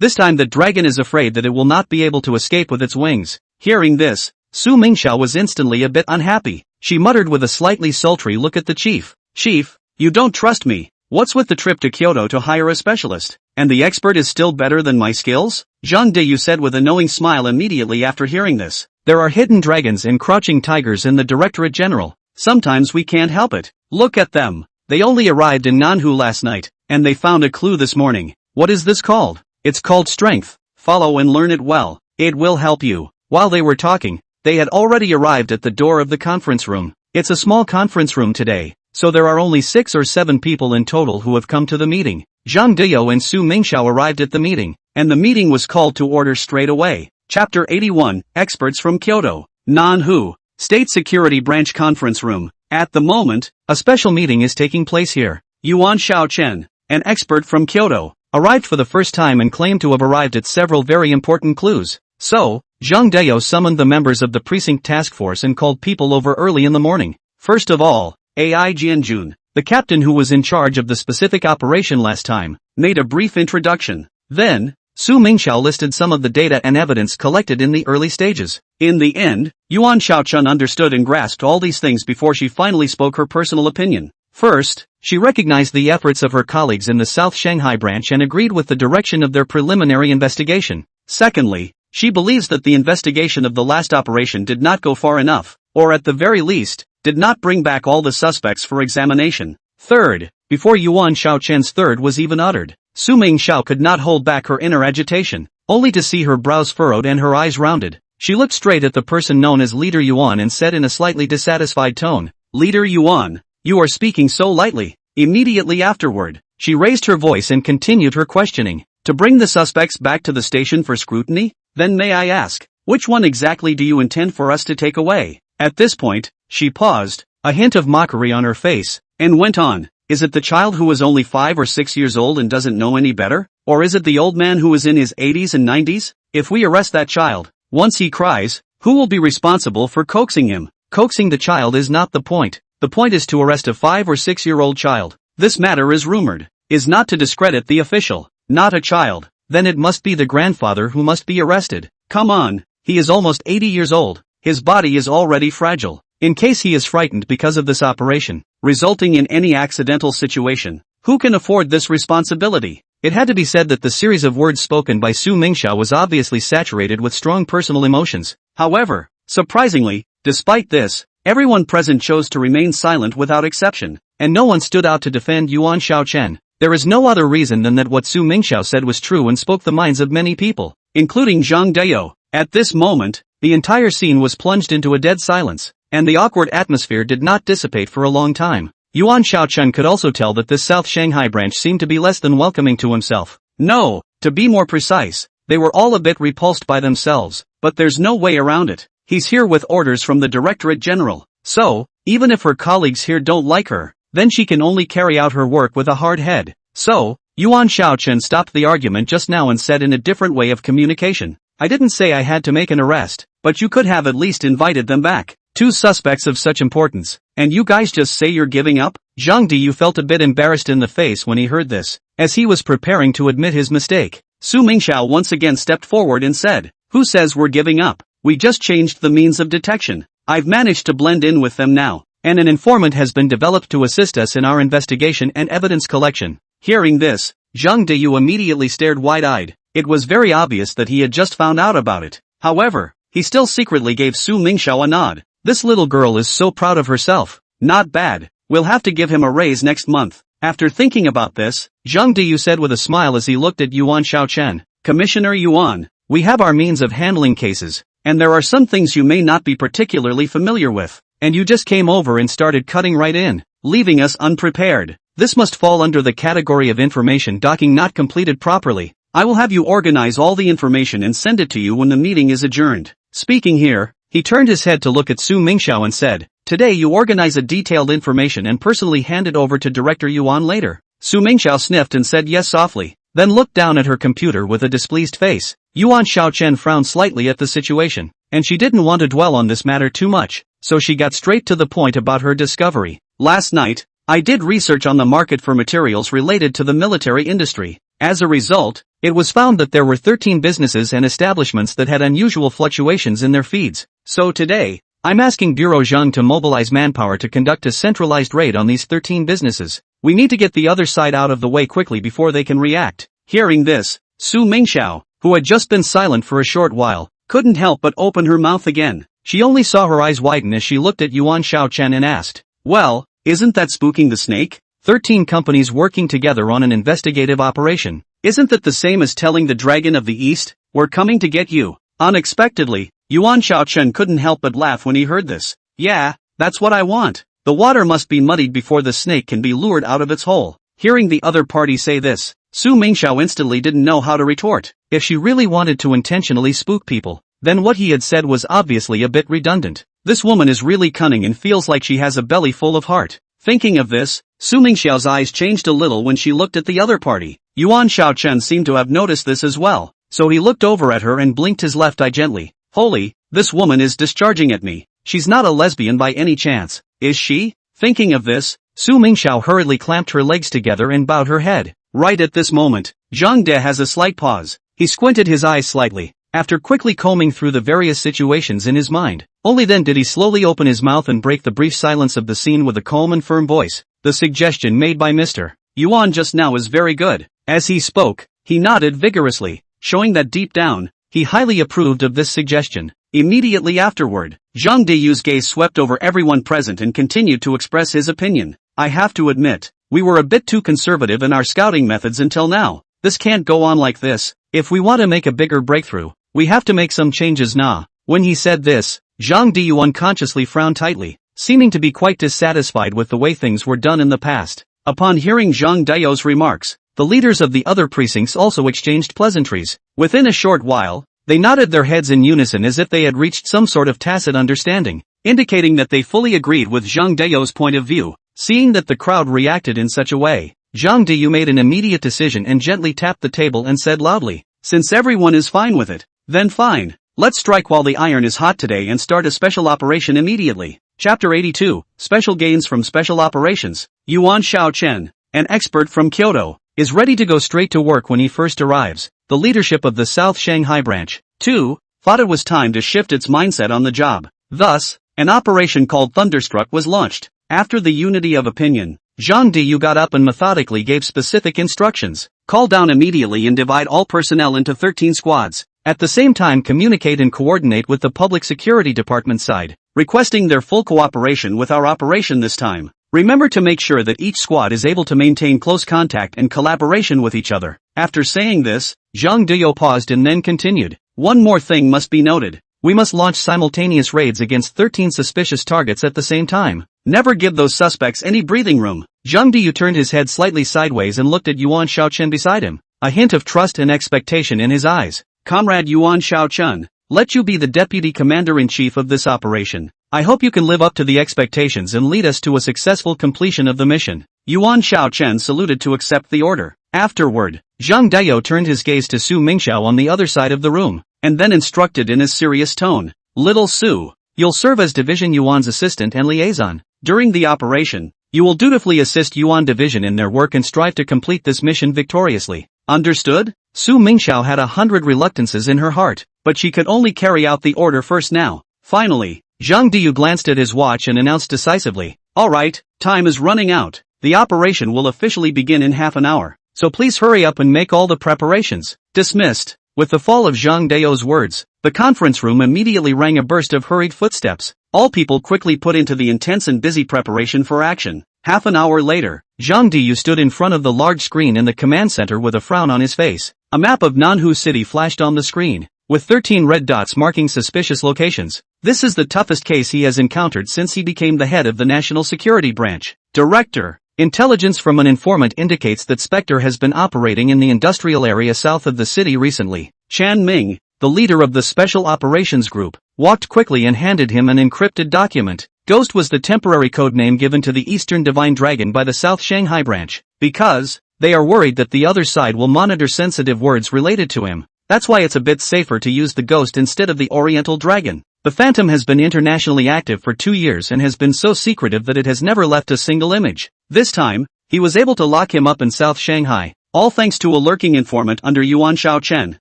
This time the dragon is afraid that it will not be able to escape with its wings." Hearing this, Su Mingxiao was instantly a bit unhappy. She muttered with a slightly sultry look at the chief. "Chief, you don't trust me. What's with the trip to Kyoto to hire a specialist? And the expert is still better than my skills?" Zhang Deyu said with a knowing smile immediately after hearing this. "There are hidden dragons and crouching tigers in the Directorate General. Sometimes we can't help it. Look at them. They only arrived in Manhwa last night, and they found a clue this morning. What is this called? It's called strength. Follow and learn it well. It will help you." While they were talking, they had already arrived at the door of the conference room. It's a small conference room today, so there are only 6 or 7 people in total who have come to the meeting. Zhang Diyo and Su Mingxiao arrived at the meeting, and the meeting was called to order straight away. Chapter 81, Experts from Kyoto. Nanhu, State Security Branch Conference Room. At the moment, a special meeting is taking place here. Yuan Xiaochen, an expert from Kyoto, arrived for the first time and claimed to have arrived at several very important clues. So, Zhang Deo summoned the members of the precinct task force and called people over early in the morning. First of all, Ai Jianjun, the captain who was in charge of the specific operation last time, made a brief introduction. Then, Su Mingxiao listed some of the data and evidence collected in the early stages. In the end, Yuan Xiaochun understood and grasped all these things before she finally spoke her personal opinion. First, she recognized the efforts of her colleagues in the South Shanghai branch and agreed with the direction of their preliminary investigation. Secondly, she believes that the investigation of the last operation did not go far enough, or at the very least, did not bring back all the suspects for examination. Third, before Yuan Xiaochen's third was even uttered, Su Mingxiao could not hold back her inner agitation, only to see her brows furrowed and her eyes rounded. She looked straight at the person known as Leader Yuan and said in a slightly dissatisfied tone, "Leader Yuan, you are speaking so lightly." Immediately afterward, she raised her voice and continued her questioning. "To bring the suspects back to the station for scrutiny? Then may I ask, which one exactly do you intend for us to take away?" At this point, she paused, a hint of mockery on her face, and went on. "Is it the child who is only 5 or 6 years old and doesn't know any better? Or is it the old man who is in his 80s and 90s? If we arrest that child, once he cries, who will be responsible for coaxing him? Coaxing the child is not the point. The point is to arrest a 5 or 6-year-old child. This matter is rumored. Is not to discredit the official. Not a child. Then it must be the grandfather who must be arrested. Come on. He is almost 80 years old. His body is already fragile. In case he is frightened because of this operation, resulting in any accidental situation, who can afford this responsibility? It had to be said that the series of words spoken by Su Mingxiao was obviously saturated with strong personal emotions. However, surprisingly, despite this, everyone present chose to remain silent without exception, and no one stood out to defend Yuan Xiaochen. There is no other reason than that what Su Mingxiao said was true and spoke the minds of many people, including Zhang Dayou. At this moment, the entire scene was plunged into a dead silence, and the awkward atmosphere did not dissipate for a long time. Yuan Xiaochen could also tell that this South Shanghai branch seemed to be less than welcoming to himself. No, to be more precise, they were all a bit repulsed by themselves, but there's no way around it. He's here with orders from the Directorate General, so, even if her colleagues here don't like her, then she can only carry out her work with a hard head. So, Yuan Xiaochen stopped the argument just now and said in a different way of communication, I didn't say I had to make an arrest, but you could have at least invited them back. 2 suspects of such importance, and you guys just say you're giving up? Zhang Diyu felt a bit embarrassed in the face when he heard this, as he was preparing to admit his mistake. Su Mingxiao once again stepped forward and said, who says we're giving up? We just changed the means of detection. I've managed to blend in with them now, and an informant has been developed to assist us in our investigation and evidence collection. Hearing this, Zhang Diyu immediately stared wide-eyed. It was very obvious that he had just found out about it. However, he still secretly gave Su Mingxiao a nod. This little girl is so proud of herself. Not bad. We'll have to give him a raise next month. After thinking about this, Zhang Diyu said with a smile as he looked at Yuan Xiaochen, Commissioner Yuan, we have our means of handling cases, and there are some things you may not be particularly familiar with, and you just came over and started cutting right in, leaving us unprepared. This must fall under the category of information docking not completed properly. I will have you organize all the information and send it to you when the meeting is adjourned. Speaking here, he turned his head to look at Su Mingxiao and said, today you organize a detailed information and personally hand it over to Director Yuan later. Su Mingxiao sniffed and said yes softly, then looked down at her computer with a displeased face. Yuan Xiaochen frowned slightly at the situation, and she didn't want to dwell on this matter too much, so she got straight to the point about her discovery. Last night, I did research on the market for materials related to the military industry. As a result, it was found that there were 13 businesses and establishments that had unusual fluctuations in their feeds. So today, I'm asking Bureau Zhang to mobilize manpower to conduct a centralized raid on these 13 businesses. We need to get the other side out of the way quickly before they can react. Hearing this, Su Mingxiao, who had just been silent for a short while, couldn't help but open her mouth again. She only saw her eyes widen as she looked at Yuan Xiaochen and asked, well, isn't that spooking the snake? 13 companies working together on an investigative operation. Isn't that the same as telling the Dragon of the East, we're coming to get you? Unexpectedly, Yuan Xiaochen couldn't help but laugh when he heard this. Yeah, that's what I want. The water must be muddied before the snake can be lured out of its hole. Hearing the other party say this, Su Mingxiao instantly didn't know how to retort. If she really wanted to intentionally spook people, then what he had said was obviously a bit redundant. This woman is really cunning and feels like she has a belly full of heart. Thinking of this, Su Mingxiao's eyes changed a little when she looked at the other party. Yuan Xiaochen seemed to have noticed this as well, so he looked over at her and blinked his left eye gently. Holy, this woman is discharging at me. She's not a lesbian by any chance, is she? Thinking of this, Su Mingxiao hurriedly clamped her legs together and bowed her head. Right at this moment, Zhang De has a slight pause. He squinted his eyes slightly, after quickly combing through the various situations in his mind. Only then did he slowly open his mouth and break the brief silence of the scene with a calm and firm voice. The suggestion made by Mr. Yuan just now is very good. As he spoke, he nodded vigorously, showing that deep down, he highly approved of this suggestion. Immediately afterward, Zhang Diyu's gaze swept over everyone present and continued to express his opinion. I have to admit, we were a bit too conservative in our scouting methods until now. This can't go on like this. If we want to make a bigger breakthrough, we have to make some changes now. When he said this, Zhang Diyu unconsciously frowned tightly, seeming to be quite dissatisfied with the way things were done in the past. Upon hearing Zhang Dayou's remarks, the leaders of the other precincts also exchanged pleasantries. Within a short while, they nodded their heads in unison as if they had reached some sort of tacit understanding, indicating that they fully agreed with Zhang Dayou's point of view. Seeing that the crowd reacted in such a way, Zhang Diyu made an immediate decision and gently tapped the table and said loudly, since everyone is fine with it, then fine, Let's strike while the iron is hot today and start a special operation immediately. Chapter 82, Special Gains from Special Operations. Yuan Xiaochen, an expert from Kyoto, is ready to go straight to work when he first arrives. The leadership of the South Shanghai branch, too, thought it was time to shift its mindset on the job. Thus, an operation called Thunderstruck was launched. After the unity of opinion, Zhang Diyu got up and methodically gave specific instructions. Call down immediately and divide all personnel into 13 squads. At the same time, communicate and coordinate with the Public Security Department side, requesting their full cooperation with our operation this time. Remember to make sure that each squad is able to maintain close contact and collaboration with each other. After saying this, Zhang Diyu paused and then continued. One more thing must be noted. We must launch simultaneous raids against 13 suspicious targets at the same time. Never give those suspects any breathing room. Zhang Diyu turned his head slightly sideways and looked at Yuan Xiaochen beside him, a hint of trust and expectation in his eyes. Comrade Yuan Xiaochen, let you be the deputy commander-in-chief of this operation. I hope you can live up to the expectations and lead us to a successful completion of the mission. Yuan Xiaochen saluted to accept the order. Afterward, Zhang Diyu turned his gaze to Su Mingxiao on the other side of the room, and then instructed in a serious tone. Little Su, you'll serve as Division Yuan's assistant and liaison. During the operation, you will dutifully assist Yuan Division in their work and strive to complete this mission victoriously. Understood? Su Mingxiao had 100 reluctances in her heart, but she could only carry out the order first now. Finally, Zhang Diyu glanced at his watch and announced decisively, "Alright, time is running out. The operation will officially begin in half an hour, so please hurry up and make all the preparations." Dismissed. With the fall of Zhang Dayou's words, the conference room immediately rang a burst of hurried footsteps. All people quickly put into the intense and busy preparation for action. Half an hour later, Zhang Diyu stood in front of the large screen in the command center with a frown on his face. A map of Manhwa City flashed on the screen, with 13 red dots marking suspicious locations. This is the toughest case he has encountered since he became the head of the National Security Branch. Director, intelligence from an informant indicates that Spectre has been operating in the industrial area south of the city recently. Chan Ming, the leader of the Special Operations Group, walked quickly and handed him an encrypted document. Ghost was the temporary code name given to the Eastern Divine Dragon by the South Shanghai branch, because they are worried that the other side will monitor sensitive words related to him. That's why it's a bit safer to use the Ghost instead of the Oriental Dragon. The Phantom has been internationally active for 2 years and has been so secretive that it has never left a single image. This time, he was able to lock him up in South Shanghai, all thanks to a lurking informant under Yuan Xiaochen.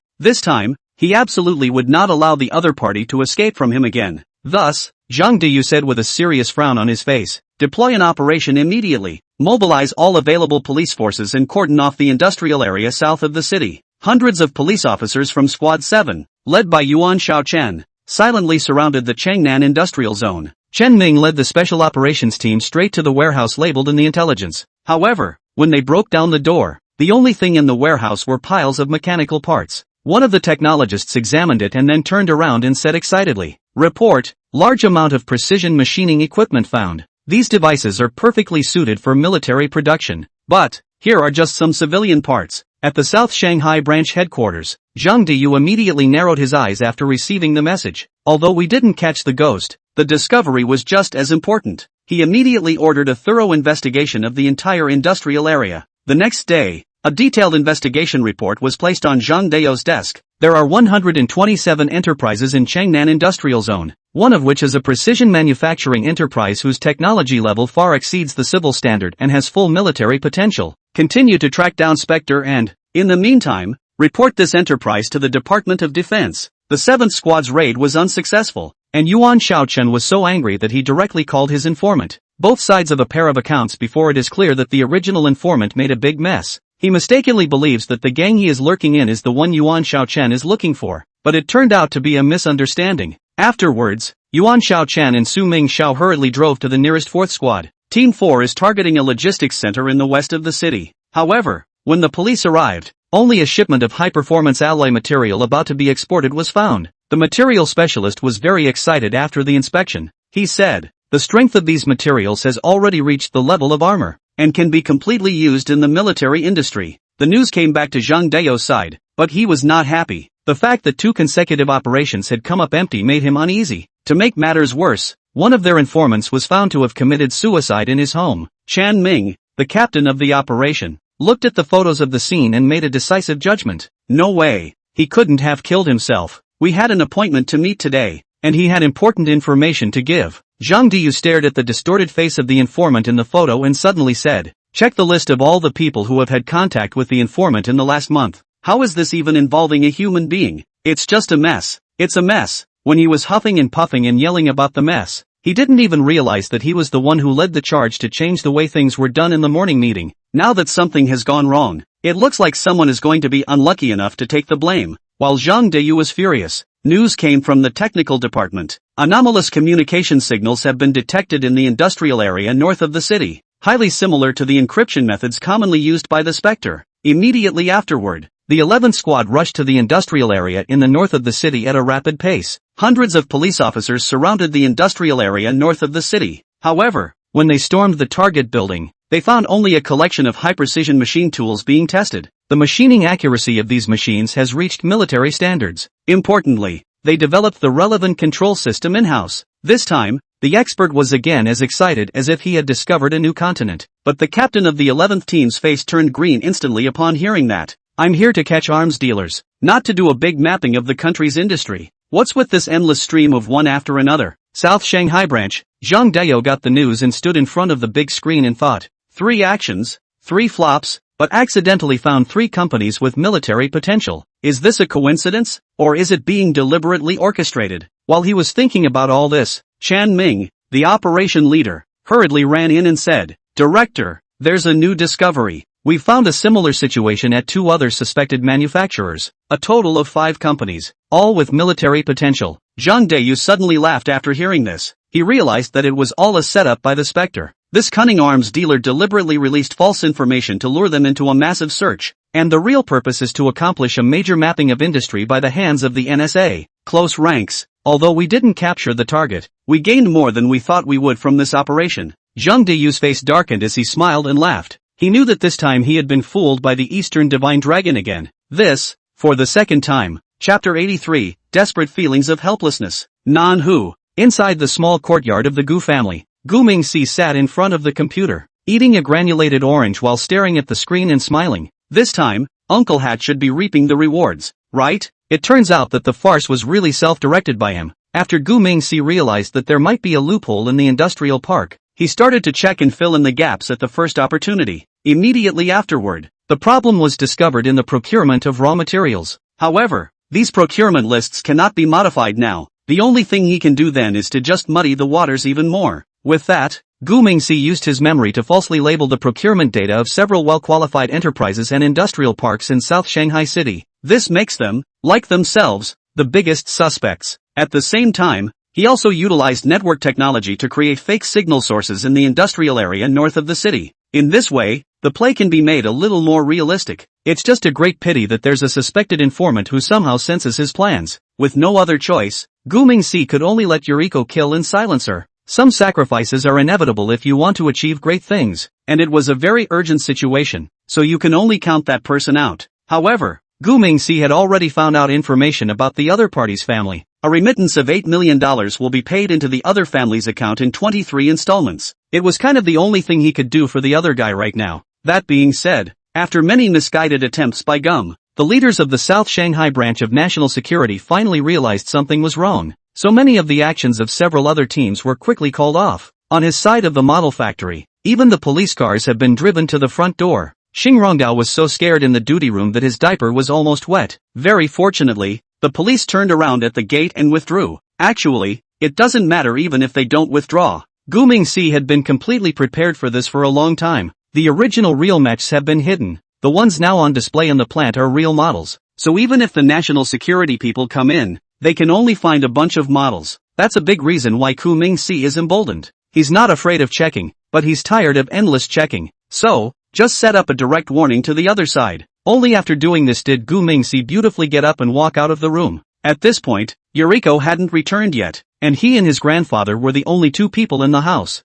This time, he absolutely would not allow the other party to escape from him again. Thus, Zhang Diyu said with a serious frown on his face, deploy an operation immediately, mobilize all available police forces and cordon off the industrial area south of the city. Hundreds of police officers from Squad 7, led by Yuan Xiaochen, silently surrounded the Changnan industrial zone. Chen Ming led the special operations team straight to the warehouse labeled in the intelligence. However, when they broke down the door, the only thing in the warehouse were piles of mechanical parts. One of the technologists examined it and then turned around and said excitedly, "Report, large amount of precision machining equipment found. These devices are perfectly suited for military production. But, here are just some civilian parts." At the South Shanghai branch headquarters, Zhang Diyu immediately narrowed his eyes after receiving the message. Although we didn't catch the Ghost, the discovery was just as important. He immediately ordered a thorough investigation of the entire industrial area. The next day, a detailed investigation report was placed on Zhang Dayou's desk. There are 127 enterprises in Changnan Industrial Zone, one of which is a precision manufacturing enterprise whose technology level far exceeds the civil standard and has full military potential. Continue to track down Spectre and, in the meantime, report this enterprise to the Department of Defense. The 7th Squad's raid was unsuccessful, and Yuan Xiaochen was so angry that he directly called his informant. Both sides of a pair of accounts before it is clear that the original informant made a big mess. He mistakenly believes that the gang he is lurking in is the one Yuan Xiaochen is looking for, but it turned out to be a misunderstanding. Afterwards, Yuan Xiaochen and Su Mingxiao hurriedly drove to the nearest 4th Squad. Team 4 is targeting a logistics center in the west of the city. However, when the police arrived, only a shipment of high-performance alloy material about to be exported was found. The material specialist was very excited after the inspection. He said, the strength of these materials has already reached the level of armor, and can be completely used in the military industry. The news came back to Zhang Dayou's side, but he was not happy. The fact that 2 consecutive operations had come up empty made him uneasy. To make matters worse, one of their informants was found to have committed suicide in his home. Chan Ming, the captain of the operation, looked at the photos of the scene and made a decisive judgment. No way, he couldn't have killed himself. we had an appointment to meet today, and he had important information to give. Zhang Diyu stared at the distorted face of the informant in the photo and suddenly said, check the list of all the people who have had contact with the informant in the last month. How is this even involving a human being? It's just a mess. It's a mess. When he was huffing and puffing and yelling about the mess, he didn't even realize that he was the one who led the charge to change the way things were done in the morning meeting. Now that something has gone wrong, it looks like someone is going to be unlucky enough to take the blame. While Zhang Deyu was furious, news came from the technical department. Anomalous communication signals have been detected in the industrial area north of the city, highly similar to the encryption methods commonly used by the Spectre. Immediately afterward, the 11th Squad rushed to the industrial area in the north of the city at a rapid pace. Hundreds of police officers surrounded the industrial area north of the city. However, when they stormed the target building, they found only a collection of high-precision machine tools being tested. The machining accuracy of these machines has reached military standards. Importantly, they developed the relevant control system in-house. This time, the expert was again as excited as if he had discovered a new continent. But the captain of the 11th team's face turned green instantly upon hearing that. I'm here to catch arms dealers, not to do a big mapping of the country's industry. What's with this endless stream of one after another? South Shanghai branch. Zhang Deyu got the news and stood in front of the big screen and thought, 3 actions, 3 flops, but accidentally found 3 companies with military potential. Is this a coincidence, or is it being deliberately orchestrated? While he was thinking about all this, Chan Ming, the operation leader, hurriedly ran in and said, Director, there's a new discovery. We've found a similar situation at 2 other suspected manufacturers, a total of 5 companies, all with military potential. Zhang Deyu suddenly laughed after hearing this. He realized that it was all a setup by the Spectre. This cunning arms dealer deliberately released false information to lure them into a massive search, and the real purpose is to accomplish a major mapping of industry by the hands of the NSA. Close ranks. Although we didn't capture the target, we gained more than we thought we would from this operation. Zhang Deyu's face darkened as he smiled and laughed. He knew that this time he had been fooled by the Eastern Divine Dragon again. This, for the second time. Chapter 83, Desperate Feelings of Helplessness. Nanhu. Inside the small courtyard of the Gu family, Gu Mingxi sat in front of the computer, eating a granulated orange while staring at the screen and smiling. This time, Uncle Hat should be reaping the rewards, right? It turns out that the farce was really self-directed by him. After Gu Mingxi realized that there might be a loophole in the industrial park, he started to check and fill in the gaps at the first opportunity. Immediately afterward, the problem was discovered in the procurement of raw materials. However, these procurement lists cannot be modified now. The only thing he can do then is to just muddy the waters even more. With that, Gu Mingxi used his memory to falsely label the procurement data of several well-qualified enterprises and industrial parks in South Shanghai City. This makes them, like themselves, the biggest suspects. At the same time, he also utilized network technology to create fake signal sources in the industrial area north of the city. In this way, the play can be made a little more realistic. It's just a great pity that there's a suspected informant who somehow senses his plans. With no other choice, Gu Mingxi could only let Yuriko kill and silence her. Some sacrifices are inevitable if you want to achieve great things, and it was a very urgent situation, so you can only count that person out. However, Gu Mingxi had already found out information about the other party's family. A remittance of $8 million will be paid into the other family's account in 23 installments. It was kind of the only thing he could do for the other guy right now. That being said, after many misguided attempts by Gum, the leaders of the South Shanghai branch of national security finally realized something was wrong. So many of the actions of several other teams were quickly called off. On his side of the model factory, even the police cars have been driven to the front door. Xing Rongdao was so scared in the duty room that his diaper was almost wet. Very fortunately, the police turned around at the gate and withdrew. Actually, it doesn't matter even if they don't withdraw. Gu Mingxi had been completely prepared for this for a long time. The original real mechs have been hidden. The ones now on display in the plant are real models. So even if the national security people come in, they can only find a bunch of models. That's a big reason why Gu Mingxi is emboldened. He's not afraid of checking, but he's tired of endless checking. So, just set up a direct warning to the other side. Only after doing this did Gu Mingxi beautifully get up and walk out of the room. At this point, Yuriko hadn't returned yet, and he and his grandfather were the only 2 people in the house.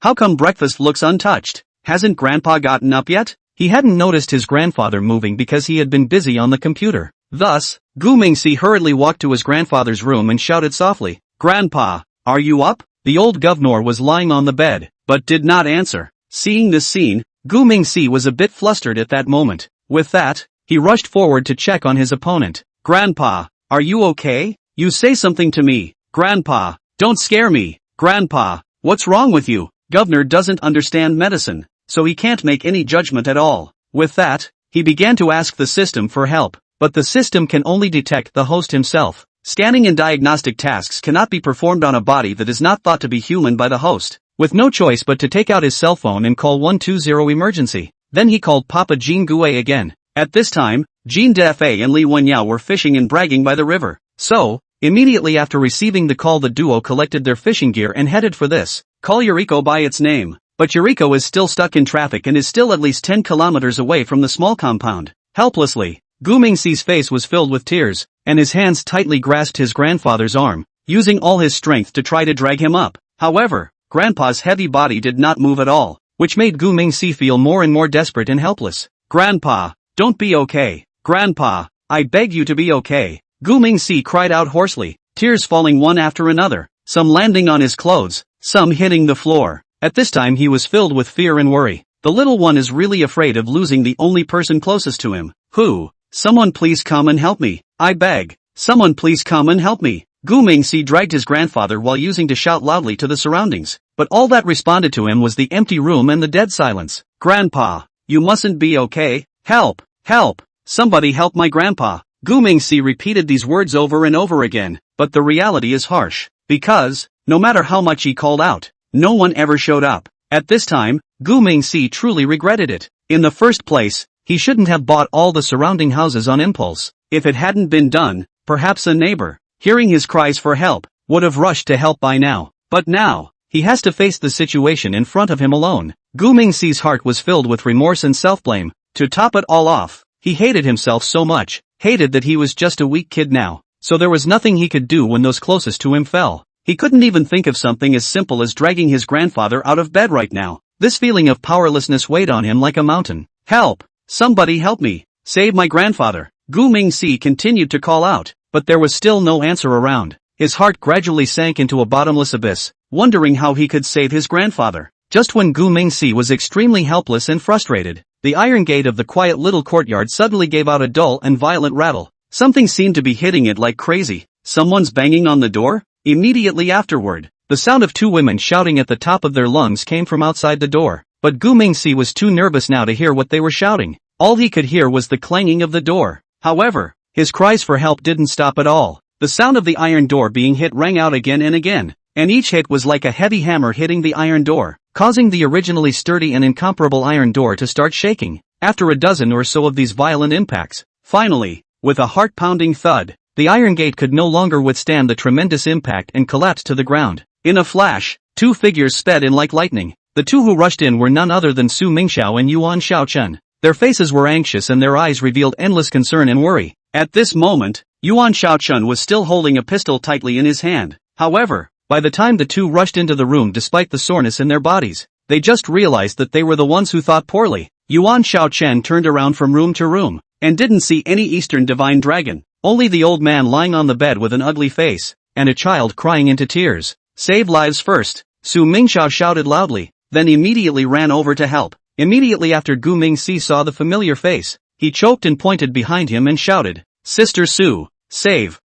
How come breakfast looks untouched? Hasn't Grandpa gotten up yet? He hadn't noticed his grandfather moving because he had been busy on the computer. Thus, Gu Mingxi hurriedly walked to his grandfather's room and shouted softly, "Grandpa, are you up?" The old governor was lying on the bed, but did not answer. Seeing this scene, Gu Mingxi was a bit flustered at that moment. With that, he rushed forward to check on his opponent. "Grandpa, Are you okay? You say something to me, Grandpa. Don't scare me, Grandpa. What's wrong with you? Governor doesn't understand medicine, so he can't make any judgment at all. With that, he began to ask the system for help, but the system can only detect the host himself. Scanning and diagnostic tasks cannot be performed on a body that is not thought to be human by the host. With no choice but to take out his cell phone and call 120 emergency. Then he called Papa Jean Gue again. At this time, Jean Defei and Li Wenyao were fishing and bragging by the river. So, immediately after receiving the call, the duo collected their fishing gear and headed for this. Call Yuriko by its name. But Yuriko is still stuck in traffic and is still at least 10 kilometers away from the small compound. Helplessly, Gu Mingxi's face was filled with tears, and his hands tightly grasped his grandfather's arm, using all his strength to try to drag him up. However, Grandpa's heavy body did not move at all, which made Gu Mingxi feel more and more desperate and helpless. Grandpa, don't be okay. Grandpa, I beg you to be okay. Gu Mingxi cried out hoarsely, tears falling one after another, some landing on his clothes, some hitting the floor. At this time he was filled with fear and worry. The little one is really afraid of losing the only person closest to him. Who? Someone please come and help me. I beg. Someone please come and help me. Gu Mingxi dragged his grandfather while using to shout loudly to the surroundings, but all that responded to him was the empty room and the dead silence. Grandpa, you mustn't be okay. Help! Help! Somebody help my grandpa. Gu Mingxi repeated these words over and over again, but the reality is harsh, because, no matter how much he called out, no one ever showed up. At this time, Gu Mingxi truly regretted it. In the first place, he shouldn't have bought all the surrounding houses on impulse. If it hadn't been done, perhaps a neighbor, hearing his cries for help, would have rushed to help by now. But now, he has to face the situation in front of him alone. Gu Mingxi's heart was filled with remorse and self-blame. To top it all off, he hated himself so much, hated that he was just a weak kid now, so there was nothing he could do when those closest to him fell. He couldn't even think of something as simple as dragging his grandfather out of bed right now. This feeling of powerlessness weighed on him like a mountain. Help! Somebody help me! Save my grandfather! Gu Mingxi continued to call out, but there was still no answer around. His heart gradually sank into a bottomless abyss, wondering how he could save his grandfather. Just when Gu Mingxi was extremely helpless and frustrated, the iron gate of the quiet little courtyard suddenly gave out a dull and violent rattle. Something seemed to be hitting it like crazy. Someone's banging on the door? Immediately afterward, the sound of two women shouting at the top of their lungs came from outside the door, but Gu Mingxi was too nervous now to hear what they were shouting. All he could hear was the clanging of the door. However, his cries for help didn't stop at all. The sound of the iron door being hit rang out again and again, and each hit was like a heavy hammer hitting the iron door, causing the originally sturdy and incomparable iron door to start shaking. After a dozen or so of these violent impacts, finally, with a heart-pounding thud, the iron gate could no longer withstand the tremendous impact and collapsed to the ground. In a flash, two figures sped in like lightning. The two who rushed in were none other than Su Mingxiao and Yuan Shaochen. Their faces were anxious and their eyes revealed endless concern and worry. At this moment, Yuan Shaochen was still holding a pistol tightly in his hand. However, by the time the two rushed into the room despite the soreness in their bodies, they just realized that they were the ones who thought poorly. Yuan Shaochen turned around from room to room, and didn't see any Eastern divine dragon. Only the old man lying on the bed with an ugly face, and a child crying into tears. Save lives first, Su Mingxiao shouted loudly, then immediately ran over to help. Immediately after Gu Mingxi saw the familiar face, he choked and pointed behind him and shouted, Sister Su, save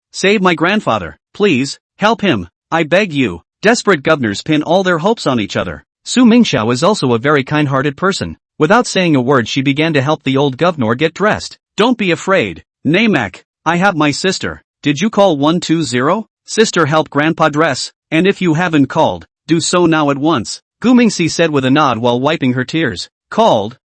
my grandfather, please, help him, I beg you. Desperate governors pin all their hopes on each other. Su Mingxiao is also a very kind-hearted person. Without saying a word she began to help the old governor get dressed. Don't be afraid, Namek. I have my sister. Did you call 120? Sister, help grandpa dress, and if you haven't called, do so now at once. Gu Mingxi said with a nod while wiping her tears. Called,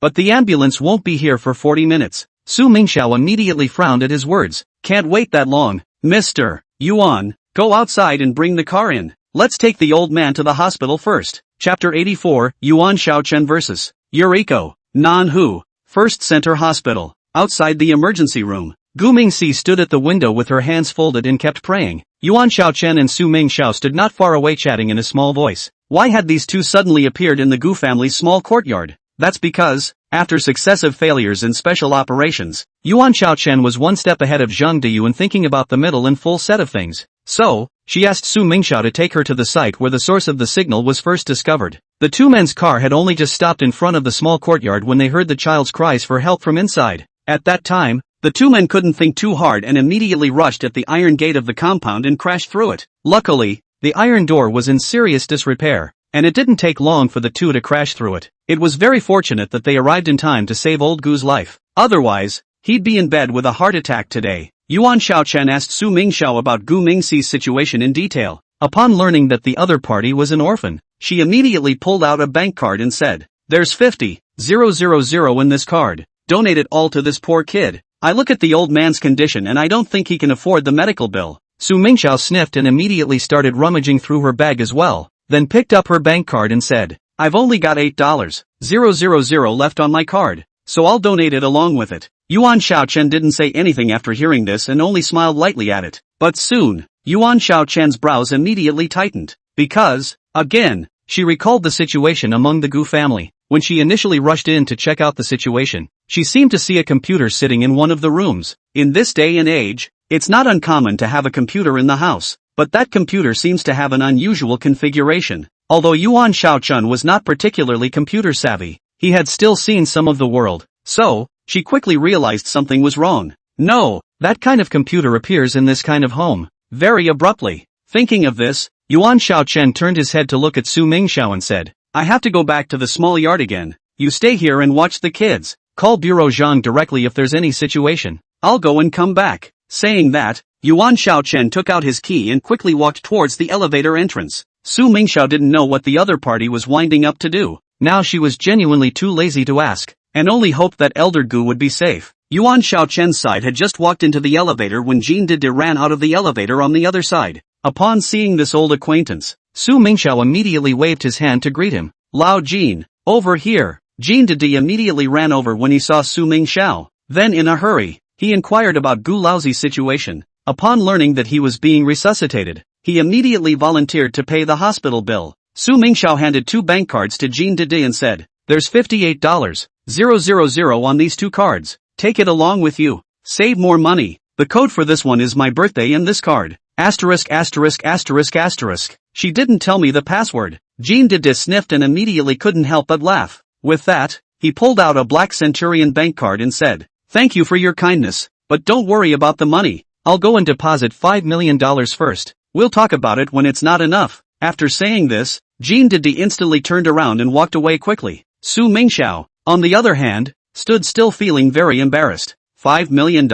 but the ambulance won't be here for 40 minutes. Su Mingxiao immediately frowned at his words. Can't wait that long. Mr. Yuan, go outside and bring the car in. Let's take the old man to the hospital first. Chapter 84, Yuan Shaochen vs. Yuriko, Nanhu, First Center Hospital. Outside the emergency room, Gu Mingxi stood at the window with her hands folded and kept praying. Yuan Shaochen and Su Mingxiao stood not far away chatting in a small voice. Why had these two suddenly appeared in the Gu family's small courtyard? That's because, after successive failures in special operations, Yuan Shaochen was one step ahead of Zhang Deyu in thinking about the middle and full set of things. So, she asked Su Mingxiao to take her to the site where the source of the signal was first discovered. The two men's car had only just stopped in front of the small courtyard when they heard the child's cries for help from inside. At that time, The two men couldn't think too hard and immediately rushed at the iron gate of the compound and crashed through it. Luckily, the iron door was in serious disrepair, and it didn't take long for the two to crash through it. It was very fortunate that they arrived in time to save old Gu's life. Otherwise, he'd be in bed with a heart attack today. Yuan Xiaochen asked Su Mingxiao about Gu Mingxi's situation in detail. Upon learning that the other party was an orphan, she immediately pulled out a bank card and said, "There's 50,000 in this card. Donate it all to this poor kid. I look at the old man's condition and I don't think he can afford the medical bill." Su Mingxiao sniffed and immediately started rummaging through her bag as well, then picked up her bank card and said, "I've only got $8,000 left on my card, so I'll donate it along with it." Yuan Xiaochen didn't say anything after hearing this and only smiled lightly at it. But soon, Yuan Xiaochen's brows immediately tightened, because, again, she recalled the situation among the Gu family. When she initially rushed in to check out the situation, she seemed to see a computer sitting in one of the rooms. In this day and age, it's not uncommon to have a computer in the house, but that computer seems to have an unusual configuration. Although Yuan Xiaochen was not particularly computer savvy, he had still seen some of the world, so, she quickly realized something was wrong. No, that kind of computer appears in this kind of home, very abruptly. Thinking of this, Yuan Xiaochen turned his head to look at Su Mingxiao and said, "I have to go back to the small yard again. You stay here and watch the kids. Call Bureau Zhang directly if there's any situation. I'll go and come back." Saying that, Yuan Xiaochen took out his key and quickly walked towards the elevator entrance. Su Mingxiao didn't know what the other party was winding up to do. Now she was genuinely too lazy to ask, and only hoped that Elder Gu would be safe. Yuan Xiaochen's side had just walked into the elevator when Jin Dede ran out of the elevator on the other side. Upon seeing this old acquaintance, Su Mingxiao immediately waved his hand to greet him. "Lao Jin, over here." Jin Dede immediately ran over when he saw Su Mingxiao. Then in a hurry, he inquired about Gu Laozi's situation. Upon learning that he was being resuscitated, he immediately volunteered to pay the hospital bill. Su Mingxiao handed 2 bank cards to Jin Dede and said, "There's $58,000 on these 2 cards. Take it along with you. Save more money. The code for this one is my birthday in this card. Asterisk asterisk asterisk asterisk." She didn't tell me the password. Jin Dede sniffed and immediately couldn't help but laugh. With that, he pulled out a black Centurion bank card and said, "Thank you for your kindness, but don't worry about the money. I'll go and deposit $5 million first. We'll talk about it when it's not enough." After saying this, Jin Dede instantly turned around and walked away quickly. Su Mingxiao, on the other hand, stood still feeling very embarrassed. $5 million?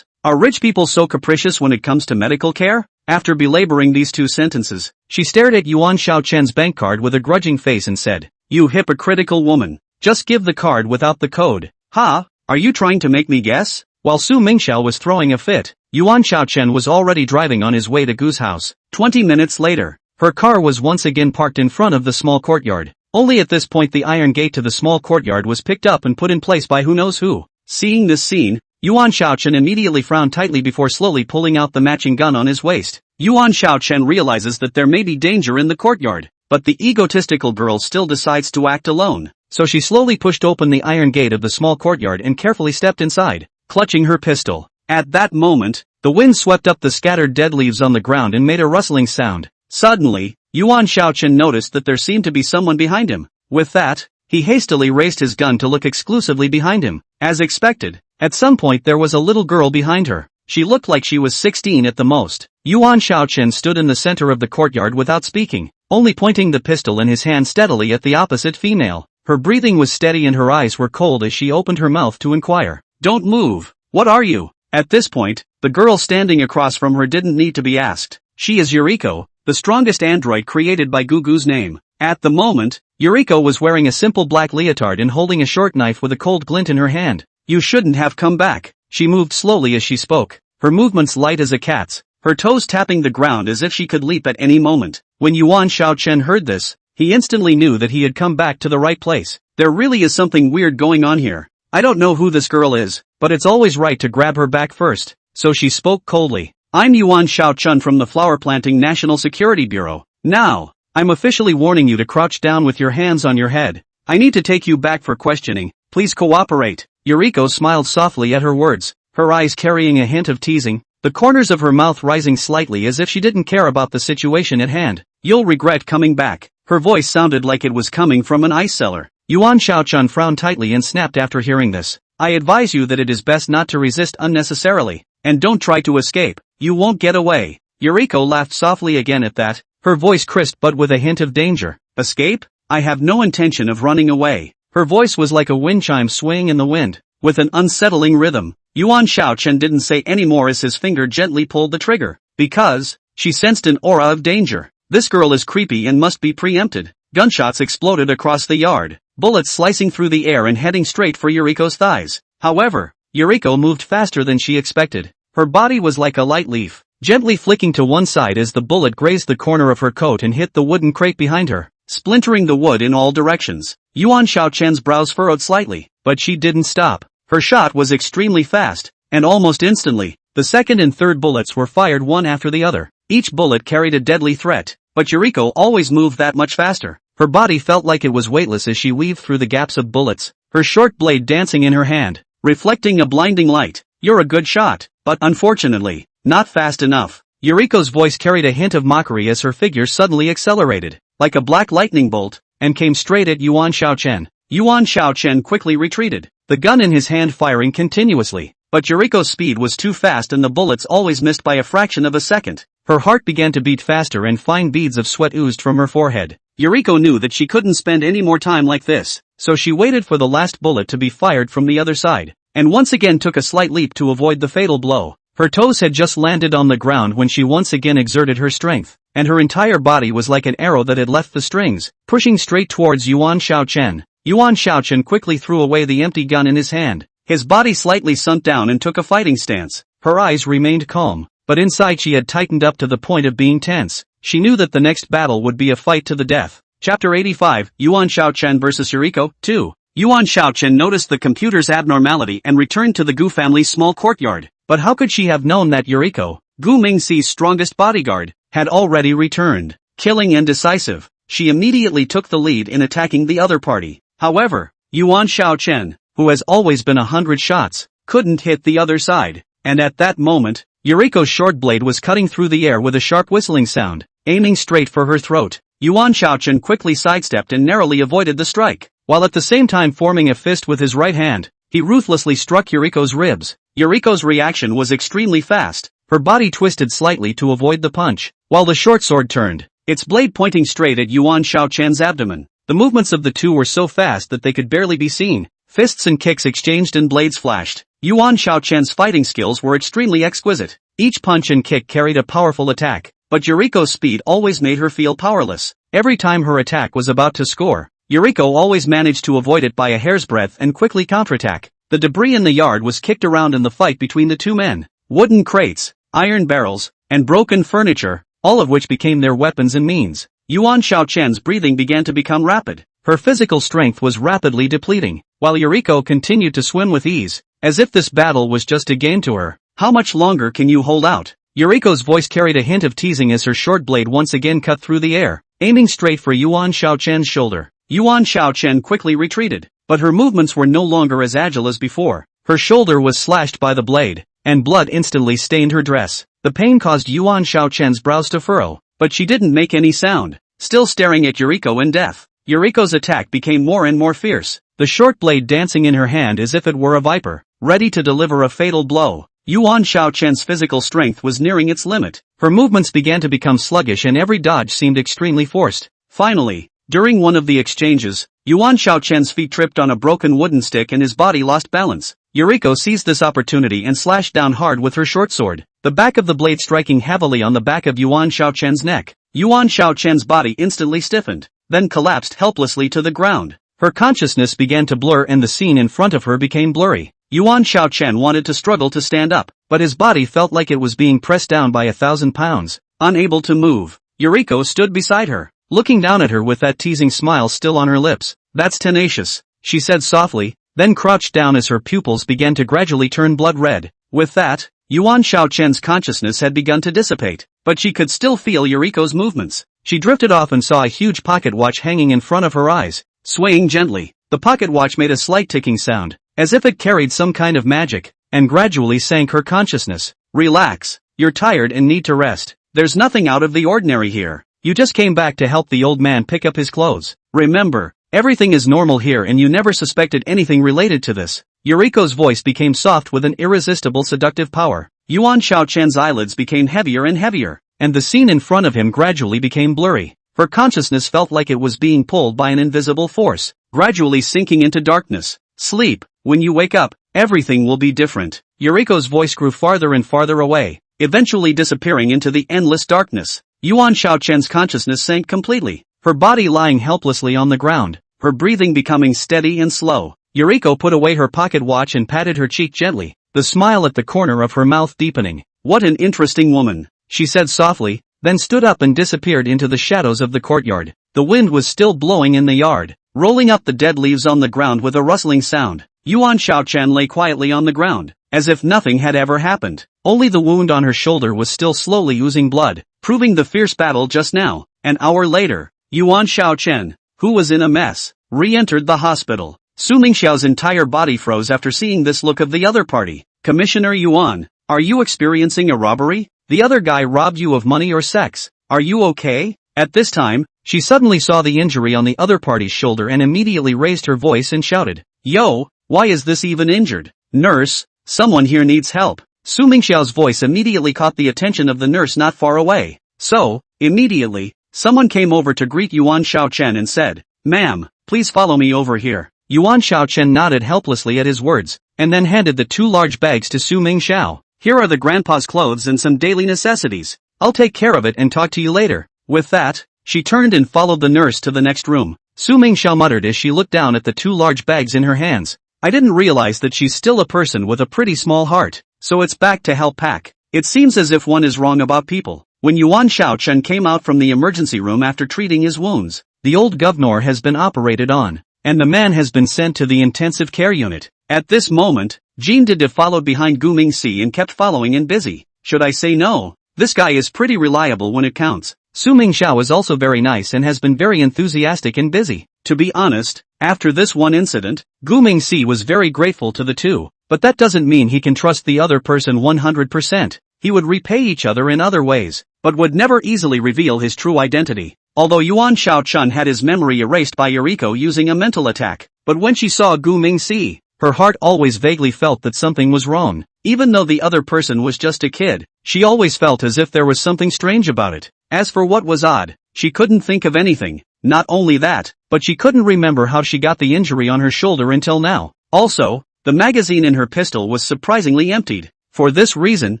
Are rich people so capricious when it comes to medical care? After belaboring these 2 sentences, she stared at Yuan Xiaochen's bank card with a grudging face and said, "You hypocritical woman. Just give the card without the code." "Ha? Are you trying to make me guess?" While Su Mingxiao was throwing a fit, Yuan Xiaochen was already driving on his way to Gu's house. 20 minutes later, her car was once again parked in front of the small courtyard. Only at this point the iron gate to the small courtyard was picked up and put in place by who knows who. Seeing this scene, Yuan Xiaochen immediately frowned tightly before slowly pulling out the matching gun on his waist. Yuan Xiaochen realizes that there may be danger in the courtyard, but the egotistical girl still decides to act alone. So she slowly pushed open the iron gate of the small courtyard and carefully stepped inside, clutching her pistol. At that moment, the wind swept up the scattered dead leaves on the ground and made a rustling sound. Suddenly, Yuan Xiaochen noticed that there seemed to be someone behind him. With that, he hastily raised his gun to look exclusively behind him. As expected, at some point there was a little girl behind her. She looked like she was 16 at the most. Yuan Xiaochen stood in the center of the courtyard without speaking, only pointing the pistol in his hand steadily at the opposite female. Her breathing was steady and her eyes were cold as she opened her mouth to inquire, "Don't move. What are you?" At this point, the girl standing across from her didn't need to be asked. She is Yuriko, the strongest android created by Gugu's name. At the moment, Yuriko was wearing a simple black leotard and holding a short knife with a cold glint in her hand. "You shouldn't have come back." She moved slowly as she spoke, her movements light as a cat's, her toes tapping the ground as if she could leap at any moment. When Yuan Xiaochen heard this, he instantly knew that he had come back to the right place. There really is something weird going on here. I don't know who this girl is, but it's always right to grab her back first. So she spoke coldly. "I'm Yuan Xiaochen from the Flower Planting National Security Bureau. Now, I'm officially warning you to crouch down with your hands on your head. I need to take you back for questioning. Please cooperate." Yuriko smiled softly at her words, her eyes carrying a hint of teasing, the corners of her mouth rising slightly as if she didn't care about the situation at hand. "You'll regret coming back." Her voice sounded like it was coming from an ice cellar. Yuan Xiaochen frowned tightly and snapped after hearing this. I advise you that it is best not to resist unnecessarily, and don't try to escape, you won't get away. Yuriko laughed softly again at that, her voice crisp but with a hint of danger. Escape? I have no intention of running away. Her voice was like a wind chime swaying in the wind, with an unsettling rhythm. Yuan Xiaochen didn't say any more as his finger gently pulled the trigger, because she sensed an aura of danger. This girl is creepy and must be preempted. Gunshots exploded across the yard, bullets slicing through the air and heading straight for Yuriko's thighs. However, Yuriko moved faster than she expected. Her body was like a light leaf, gently flicking to one side as the bullet grazed the corner of her coat and hit the wooden crate behind her, splintering the wood in all directions. Yuan Xiaochen's brows furrowed slightly, but she didn't stop. Her shot was extremely fast, and almost instantly, the second and third bullets were fired one after the other. Each bullet carried a deadly threat, but Yuriko always moved that much faster. Her body felt like it was weightless as she weaved through the gaps of bullets, her short blade dancing in her hand, reflecting a blinding light. You're a good shot, but unfortunately, not fast enough. Yuriko's voice carried a hint of mockery as her figure suddenly accelerated, like a black lightning bolt, and came straight at Yuan Xiaochen. Yuan Xiaochen quickly retreated, the gun in his hand firing continuously, but Yuriko's speed was too fast and the bullets always missed by a fraction of a second. Her heart began to beat faster and fine beads of sweat oozed from her forehead. Yuriko knew that she couldn't spend any more time like this, so she waited for the last bullet to be fired from the other side, and once again took a slight leap to avoid the fatal blow. Her toes had just landed on the ground when she once again exerted her strength, and her entire body was like an arrow that had left the strings, pushing straight towards Yuan Xiaochen. Yuan Xiaochen quickly threw away the empty gun in his hand. His body slightly sunk down and took a fighting stance. Her eyes remained calm, but inside she had tightened up to the point of being tense. She knew that the next battle would be a fight to the death. Chapter 85, Yuan Xiaochen vs Yuriko, 2. Yuan Xiaochen noticed the computer's abnormality and returned to the Gu family's small courtyard. But how could she have known that Yuriko, Gu Mingxi's strongest bodyguard, had already returned? Killing and decisive, she immediately took the lead in attacking the other party. However, Yuan Xiaochen, who has always been 100 shots, couldn't hit the other side. And at that moment, Yuriko's short blade was cutting through the air with a sharp whistling sound, aiming straight for her throat. Yuan Xiaochen quickly sidestepped and narrowly avoided the strike, while at the same time forming a fist with his right hand. He ruthlessly struck Yuriko's ribs. Yuriko's reaction was extremely fast. Her body twisted slightly to avoid the punch, while the short sword turned, its blade pointing straight at Yuan Xiaochen's abdomen. The movements of the two were so fast that they could barely be seen. Fists and kicks exchanged and blades flashed. Yuan Xiaochen's fighting skills were extremely exquisite. Each punch and kick carried a powerful attack, but Yuriko's speed always made her feel powerless. Every time her attack was about to score, Yuriko always managed to avoid it by a hair's breadth and quickly counterattack. The debris in the yard was kicked around in the fight between the two men. Wooden crates, iron barrels, and broken furniture, all of which became their weapons and means. Yuan Xiaochen's breathing began to become rapid. Her physical strength was rapidly depleting, while Yuriko continued to swim with ease, as if this battle was just a game to her. How much longer can you hold out? Yuriko's voice carried a hint of teasing as her short blade once again cut through the air, aiming straight for Yuan Xiaochen's shoulder. Yuan Xiaochen quickly retreated, but her movements were no longer as agile as before. Her shoulder was slashed by the blade, and blood instantly stained her dress. The pain caused Yuan Xiaochen's brows to furrow, but she didn't make any sound, still staring at Yuriko in death. Yuriko's attack became more and more fierce, the short blade dancing in her hand as if it were a viper, ready to deliver a fatal blow. Yuan Xiaochen's physical strength was nearing its limit. Her movements began to become sluggish and every dodge seemed extremely forced. Finally, during one of the exchanges, Yuan Xiaochen's feet tripped on a broken wooden stick and his body lost balance. Yuriko seized this opportunity and slashed down hard with her short sword, the back of the blade striking heavily on the back of Yuan Xiaochen's neck. Yuan Xiaochen's body instantly stiffened, then collapsed helplessly to the ground. Her consciousness began to blur and the scene in front of her became blurry. Yuan Xiaochen wanted to struggle to stand up, but his body felt like it was being pressed down by 1,000 pounds. Unable to move, Yuriko stood beside her, looking down at her with that teasing smile still on her lips. "That's tenacious," she said softly, then crouched down as her pupils began to gradually turn blood red. With that, Yuan Xiaochen's consciousness had begun to dissipate, but she could still feel Yuriko's movements. She drifted off and saw a huge pocket watch hanging in front of her eyes. Swaying gently, the pocket watch made a slight ticking sound, as if it carried some kind of magic, and gradually sank her consciousness. "Relax, you're tired and need to rest. There's nothing out of the ordinary here. You just came back to help the old man pick up his clothes. Remember, everything is normal here and you never suspected anything related to this." Yuriko's voice became soft with an irresistible seductive power. Yuan Xiaochen's eyelids became heavier and heavier, and the scene in front of him gradually became blurry. Her consciousness felt like it was being pulled by an invisible force, gradually sinking into darkness. Sleep, when you wake up, everything will be different. Yuriko's voice grew farther and farther away, eventually disappearing into the endless darkness. Yuan Xiaochen's consciousness sank completely, her body lying helplessly on the ground, her breathing becoming steady and slow. Yuriko put away her pocket watch and patted her cheek gently, the smile at the corner of her mouth deepening. "What an interesting woman," she said softly, then stood up and disappeared into the shadows of the courtyard. The wind was still blowing in the yard, rolling up the dead leaves on the ground with a rustling sound. Yuan Xiaochen lay quietly on the ground, as if nothing had ever happened. Only the wound on her shoulder was still slowly oozing blood, proving the fierce battle just now. An hour later, Yuan Xiaochen, who was in a mess, re-entered the hospital. Su Mingxiao's entire body froze after seeing this look of the other party. "Commissioner Yuan, are you experiencing a robbery? The other guy robbed you of money or sex. Are you okay?" At this time, she suddenly saw the injury on the other party's shoulder and immediately raised her voice and shouted, "Yo, why is this even injured? Nurse, someone here needs help." Su Mingxiao's voice immediately caught the attention of the nurse not far away. So, immediately, someone came over to greet Yuan Xiaochen and said, "Ma'am, please follow me over here." Yuan Xiaochen nodded helplessly at his words, and then handed the 2 large bags to Su Mingxiao. "Here are the grandpa's clothes and some daily necessities. I'll take care of it and talk to you later." With that, she turned and followed the nurse to the next room. Su Mingxiao muttered as she looked down at the 2 large bags in her hands. "I didn't realize that she's still a person with a pretty small heart, so it's back to hell pack. It seems as if one is wrong about people." When Yuan Xiaochen came out from the emergency room after treating his wounds, the old governor has been operated on, and the man has been sent to the intensive care unit. At this moment, Jean Dede followed behind Gu Mingxi and kept following and busy. "Should I say no? This guy is pretty reliable when it counts." Su Mingxiao is also very nice and has been very enthusiastic and busy. To be honest, after this one incident, Gu Mingxi was very grateful to the two, but that doesn't mean he can trust the other person 100%. He would repay each other in other ways, but would never easily reveal his true identity. Although Yuan Xiaochen had his memory erased by Yuriko using a mental attack, but when she saw Gu Mingxi, her heart always vaguely felt that something was wrong. Even though the other person was just a kid, she always felt as if there was something strange about it. As for what was odd, she couldn't think of anything. Not only that, but she couldn't remember how she got the injury on her shoulder until now. Also, the magazine in her pistol was surprisingly emptied. For this reason,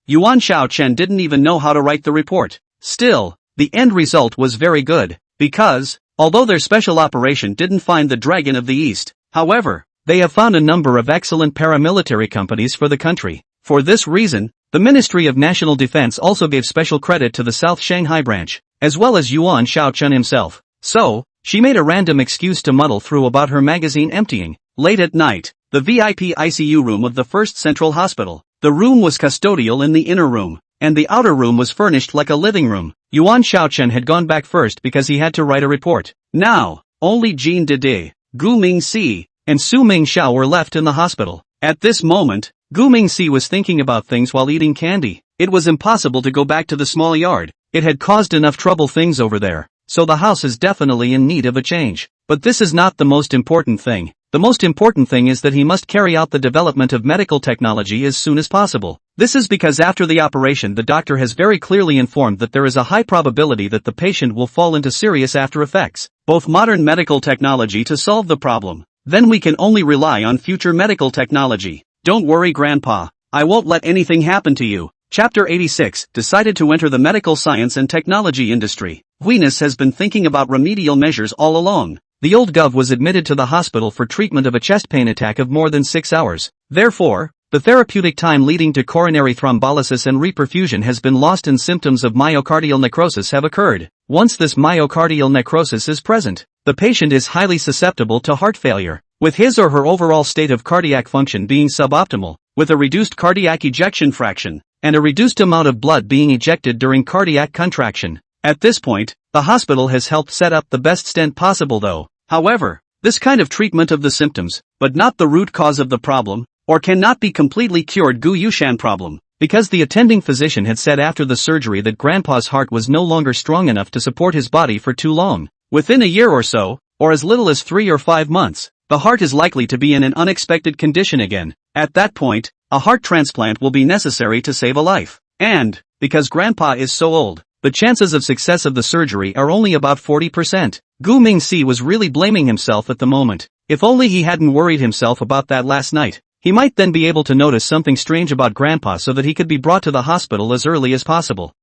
Yuan Xiaochen didn't even know how to write the report. Still, the end result was very good, because, although their special operation didn't find the Dragon of the East, however, they have found a number of excellent paramilitary companies for the country. For this reason, the Ministry of National Defense also gave special credit to the South Shanghai branch, as well as Yuan Xiaochen himself. So, she made a random excuse to muddle through about her magazine emptying. Late at night, the VIP ICU room of the First Central Hospital. The room was custodial in the inner room, and the outer room was furnished like a living room. Yuan Xiaochen had gone back first because he had to write a report. Now, only Jean Dede, Gu Mingxi, and Su Mingxiao were left in the hospital. At this moment, Gu Mingxi was thinking about things while eating candy. It was impossible to go back to the small yard. It had caused enough trouble things over there, so the house is definitely in need of a change. But this is not the most important thing. The most important thing is that he must carry out the development of medical technology as soon as possible. This is because after the operation the doctor has very clearly informed that there is a high probability that the patient will fall into serious after effects. Both modern medical technology to solve the problem. Then we can only rely on future medical technology. Don't worry, Grandpa. I won't let anything happen to you. Chapter 86, decided to enter the medical science and technology industry. Venus has been thinking about remedial measures all along. The old gov was admitted to the hospital for treatment of a chest pain attack of more than 6 hours. Therefore, the therapeutic time leading to coronary thrombolysis and reperfusion has been lost and symptoms of myocardial necrosis have occurred. Once this myocardial necrosis is present, the patient is highly susceptible to heart failure, with his or her overall state of cardiac function being suboptimal, with a reduced cardiac ejection fraction, and a reduced amount of blood being ejected during cardiac contraction. At this point, the hospital has helped set up the best stent possible though. However, this kind of treatment of the symptoms, but not the root cause of the problem, or cannot be completely cured Gu Yushan problem, because the attending physician had said after the surgery that Grandpa's heart was no longer strong enough to support his body for too long. Within a year or so, or as little as 3 or 5 months, the heart is likely to be in an unexpected condition again. At that point, a heart transplant will be necessary to save a life. And, because Grandpa is so old, the chances of success of the surgery are only about 40%. Gu Mingxi was really blaming himself at the moment. If only he hadn't worried himself about that last night. He might then be able to notice something strange about Grandpa so that he could be brought to the hospital as early as possible.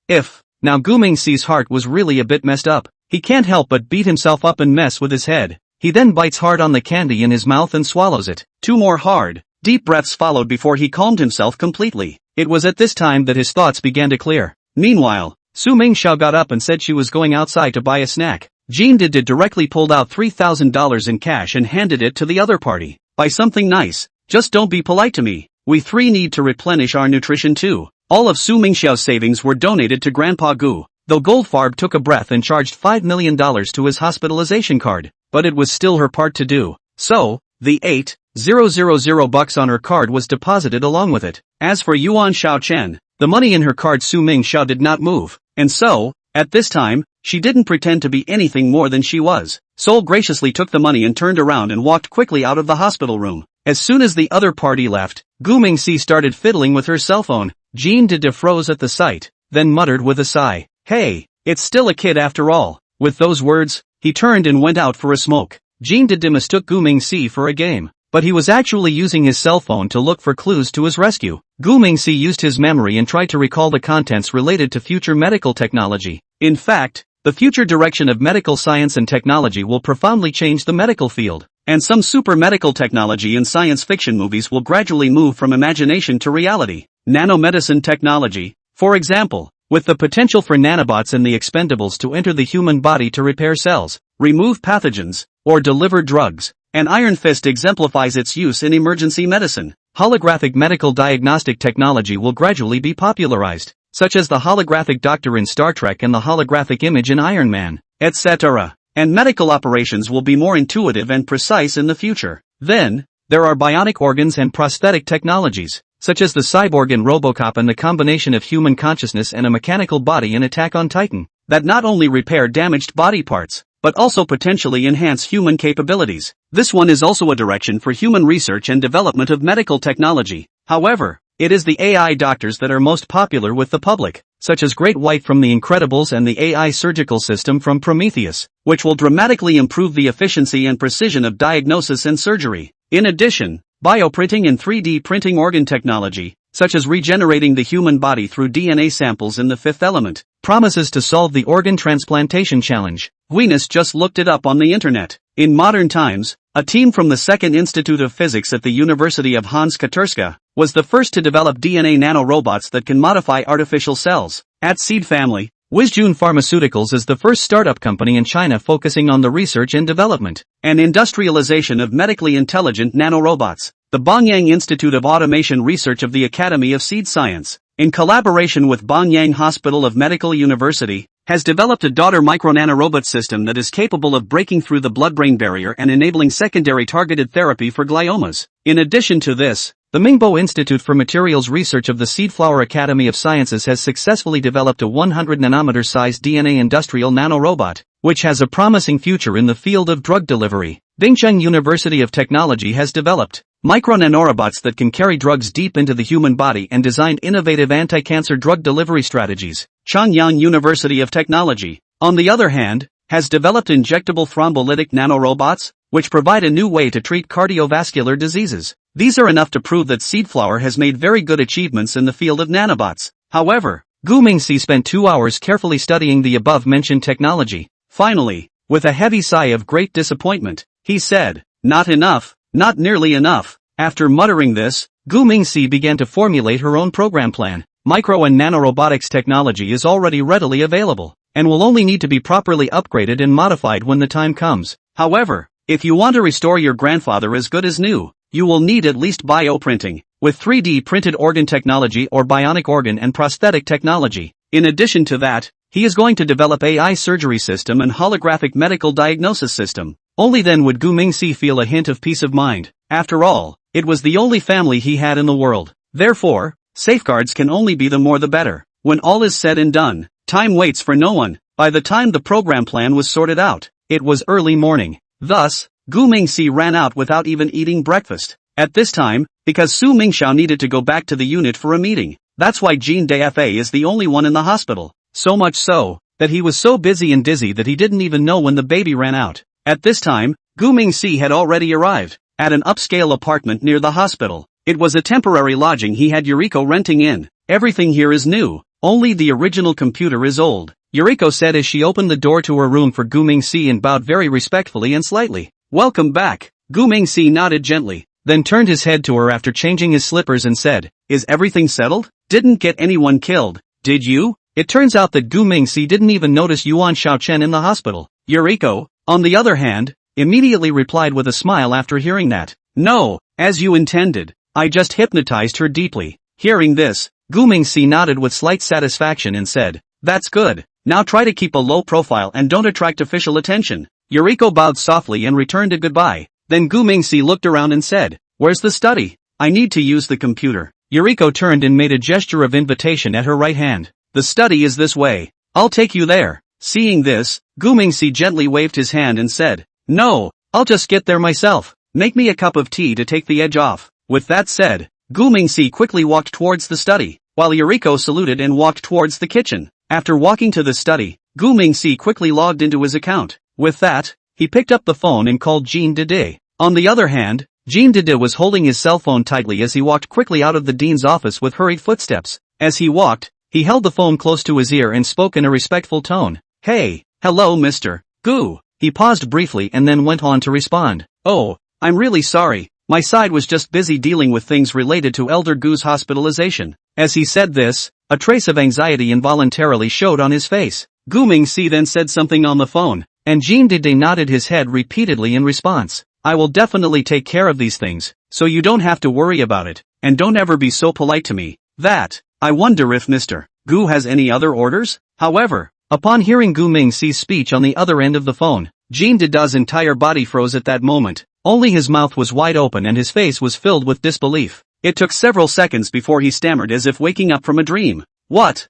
Now Gu Mingxi's heart was really a bit messed up. He can't help but beat himself up and mess with his head. He then bites hard on the candy in his mouth and swallows it. 2 more hard, deep breaths followed before he calmed himself completely. It was at this time that his thoughts began to clear. Meanwhile, Su Mingxiao got up and said she was going outside to buy a snack. Jean Did directly pulled out $3,000 in cash and handed it to the other party. Buy something nice. Just don't be polite to me. We 3 need to replenish our nutrition too. All of Su Mingxiao's savings were donated to Grandpa Gu, though Goldfarb took a breath and charged $5 million to his hospitalization card. But it was still her part to do. So, the $8,000 on her card was deposited along with it. As for Yuan Xiaochen, the money in her card Su Mingxiao did not move. And so, at this time, she didn't pretend to be anything more than she was. Sol graciously took the money and turned around and walked quickly out of the hospital room. As soon as the other party left, Gu Mingxi started fiddling with her cell phone. Jean Did froze at the sight, then muttered with a sigh, "Hey, it's still a kid after all." With those words, he turned and went out for a smoke. Jean Did mistook Gu Mingxi for a game, but he was actually using his cell phone to look for clues to his rescue. Gu Mingxi used his memory and tried to recall the contents related to future medical technology. In fact, the future direction of medical science and technology will profoundly change the medical field. And some super medical technology in science fiction movies will gradually move from imagination to reality. Nanomedicine technology, for example, with the potential for nanobots and the expendables to enter the human body to repair cells, remove pathogens, or deliver drugs. And Iron Fist exemplifies its use in emergency medicine. Holographic medical diagnostic technology will gradually be popularized, such as the holographic doctor in Star Trek and the holographic image in Iron Man, etc. And medical operations will be more intuitive and precise in the future. Then, there are bionic organs and prosthetic technologies, such as the cyborg in RoboCop and the combination of human consciousness and a mechanical body in Attack on Titan, that not only repair damaged body parts, but also potentially enhance human capabilities. This one is also a direction for human research and development of medical technology. However, it is the AI doctors that are most popular with the public, such as Great White from The Incredibles and the AI surgical system from Prometheus, which will dramatically improve the efficiency and precision of diagnosis and surgery. In addition, bioprinting and 3D printing organ technology, such as regenerating the human body through DNA samples in The Fifth Element, promises to solve the organ transplantation challenge. Venus just looked it up on the internet. In modern times, a team from the Second Institute of Physics at the University of Hans Katerska was the first to develop DNA nanorobots that can modify artificial cells. At Seed Family, Wizjun Pharmaceuticals is the first startup company in China focusing on the research and development and industrialization of medically intelligent nanorobots. The Banyang Institute of Automation Research of the Academy of Seed Science, in collaboration with Banyang Hospital of Medical University, has developed a daughter micro-nanorobot system that is capable of breaking through the blood-brain barrier and enabling secondary targeted therapy for gliomas. In addition to this, the Mingbo Institute for Materials Research of the Seedflower Academy of Sciences has successfully developed a 100-nanometer-sized DNA industrial nanorobot, which has a promising future in the field of drug delivery. Dingcheng University of Technology has developed micro-nanorobots that can carry drugs deep into the human body and designed innovative anti-cancer drug delivery strategies. Chanyang University of Technology, on the other hand, has developed injectable thrombolytic nanorobots, which provide a new way to treat cardiovascular diseases. These are enough to prove that Seedflower has made very good achievements in the field of nanobots. However, Gu Mingxi spent 2 hours carefully studying the above-mentioned technology. Finally, with a heavy sigh of great disappointment, he said, "Not enough, not nearly enough." After muttering this, Gu Mingxi began to formulate her own program plan. Micro and nanorobotics technology is already readily available, and will only need to be properly upgraded and modified when the time comes. However, if you want to restore your grandfather as good as new, you will need at least bioprinting, with 3D printed organ technology or bionic organ and prosthetic technology. In addition to that, he is going to develop AI surgery system and holographic medical diagnosis system. Only then would Gu Mingxi feel a hint of peace of mind. After all, it was the only family he had in the world. Therefore, safeguards can only be the more the better. When all is said and done, time waits for no one. By the time the program plan was sorted out, it was early morning. Thus, Gu Mingxi ran out without even eating breakfast. At this time, because Su Mingxiao needed to go back to the unit for a meeting, that's why Jean Dafa is the only one in the hospital. So much so, that he was so busy and dizzy that he didn't even know when the baby ran out. At this time, Gu Mingxi had already arrived at an upscale apartment near the hospital. It was a temporary lodging he had Yuriko renting in. Everything here is new, only the original computer is old, Yuriko said as she opened the door to her room for Gu Mingxi and bowed very respectfully and slightly. Welcome back. Gu Mingxi nodded gently, then turned his head to her after changing his slippers and said, is everything settled? Didn't get anyone killed, did you? It turns out that Gu Mingxi didn't even notice Yuan Xiaochen in the hospital. Yuriko, on the other hand, immediately replied with a smile after hearing that. No, as you intended. I just hypnotized her deeply. Hearing this, Gu Mingxi nodded with slight satisfaction and said, that's good. Now try to keep a low profile and don't attract official attention. Yuriko bowed softly and returned a goodbye. Then Gu Mingxi looked around and said, where's the study? I need to use the computer. Yuriko turned and made a gesture of invitation at her right hand. The study is this way. I'll take you there. Seeing this, Gu Mingxi gently waved his hand and said, no, I'll just get there myself. Make me a cup of tea to take the edge off. With that said, Gu Mingxi quickly walked towards the study, while Yuriko saluted and walked towards the kitchen. After walking to the study, Gu Mingxi quickly logged into his account. With that, he picked up the phone and called Jean Dede. On the other hand, Jean Dede was holding his cell phone tightly as he walked quickly out of the dean's office with hurried footsteps. As he walked, he held the phone close to his ear and spoke in a respectful tone. Hey, hello Mr. Gu. He paused briefly and then went on to respond. Oh, I'm really sorry. My side was just busy dealing with things related to Elder Gu's hospitalization. As he said this, a trace of anxiety involuntarily showed on his face. Gu Mingxi then said something on the phone, and Jean Dede nodded his head repeatedly in response. I will definitely take care of these things, so you don't have to worry about it, and don't ever be so polite to me. That, I wonder if Mr. Gu has any other orders? However, upon hearing Gu Mingxi's speech on the other end of the phone, Jean Dede's entire body froze at that moment. Only his mouth was wide open and his face was filled with disbelief. It took several seconds before he stammered as if waking up from a dream. What?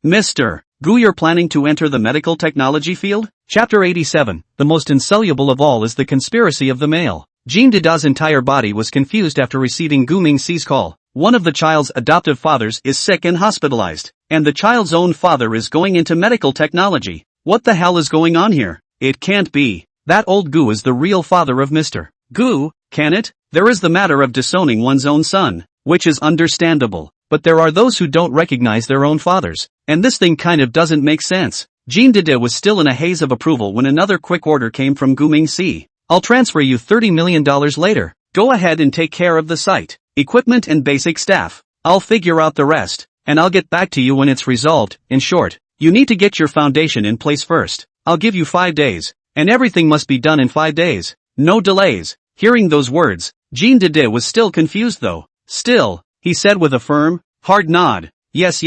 Mr. Gu, you're planning to enter the medical technology field? Chapter 87. The most insoluble of all is the conspiracy of the male. Jean Dede's entire body was confused after receiving Gu Mingxi's call. One of the child's adoptive fathers is sick and hospitalized, and the child's own father is going into medical technology. What the hell is going on here? It can't be. That old Gu is the real father of Mr. Gu, can it? There is the matter of disowning one's own son, which is understandable, but there are those who don't recognize their own fathers, and this thing kind of doesn't make sense. Jean Dede was still in a haze of approval when another quick order came from Gu Mingxi. I'll transfer you $30 million later. Go ahead and take care of the site, equipment and basic staff. I'll figure out the rest, and I'll get back to you when it's resolved. In short, you need to get your foundation in place first. I'll give you 5 days. And everything must be done in 5 days. No delays. Hearing those words, Jean Dede was still confused though. Still, he said with a firm, hard nod. Yes.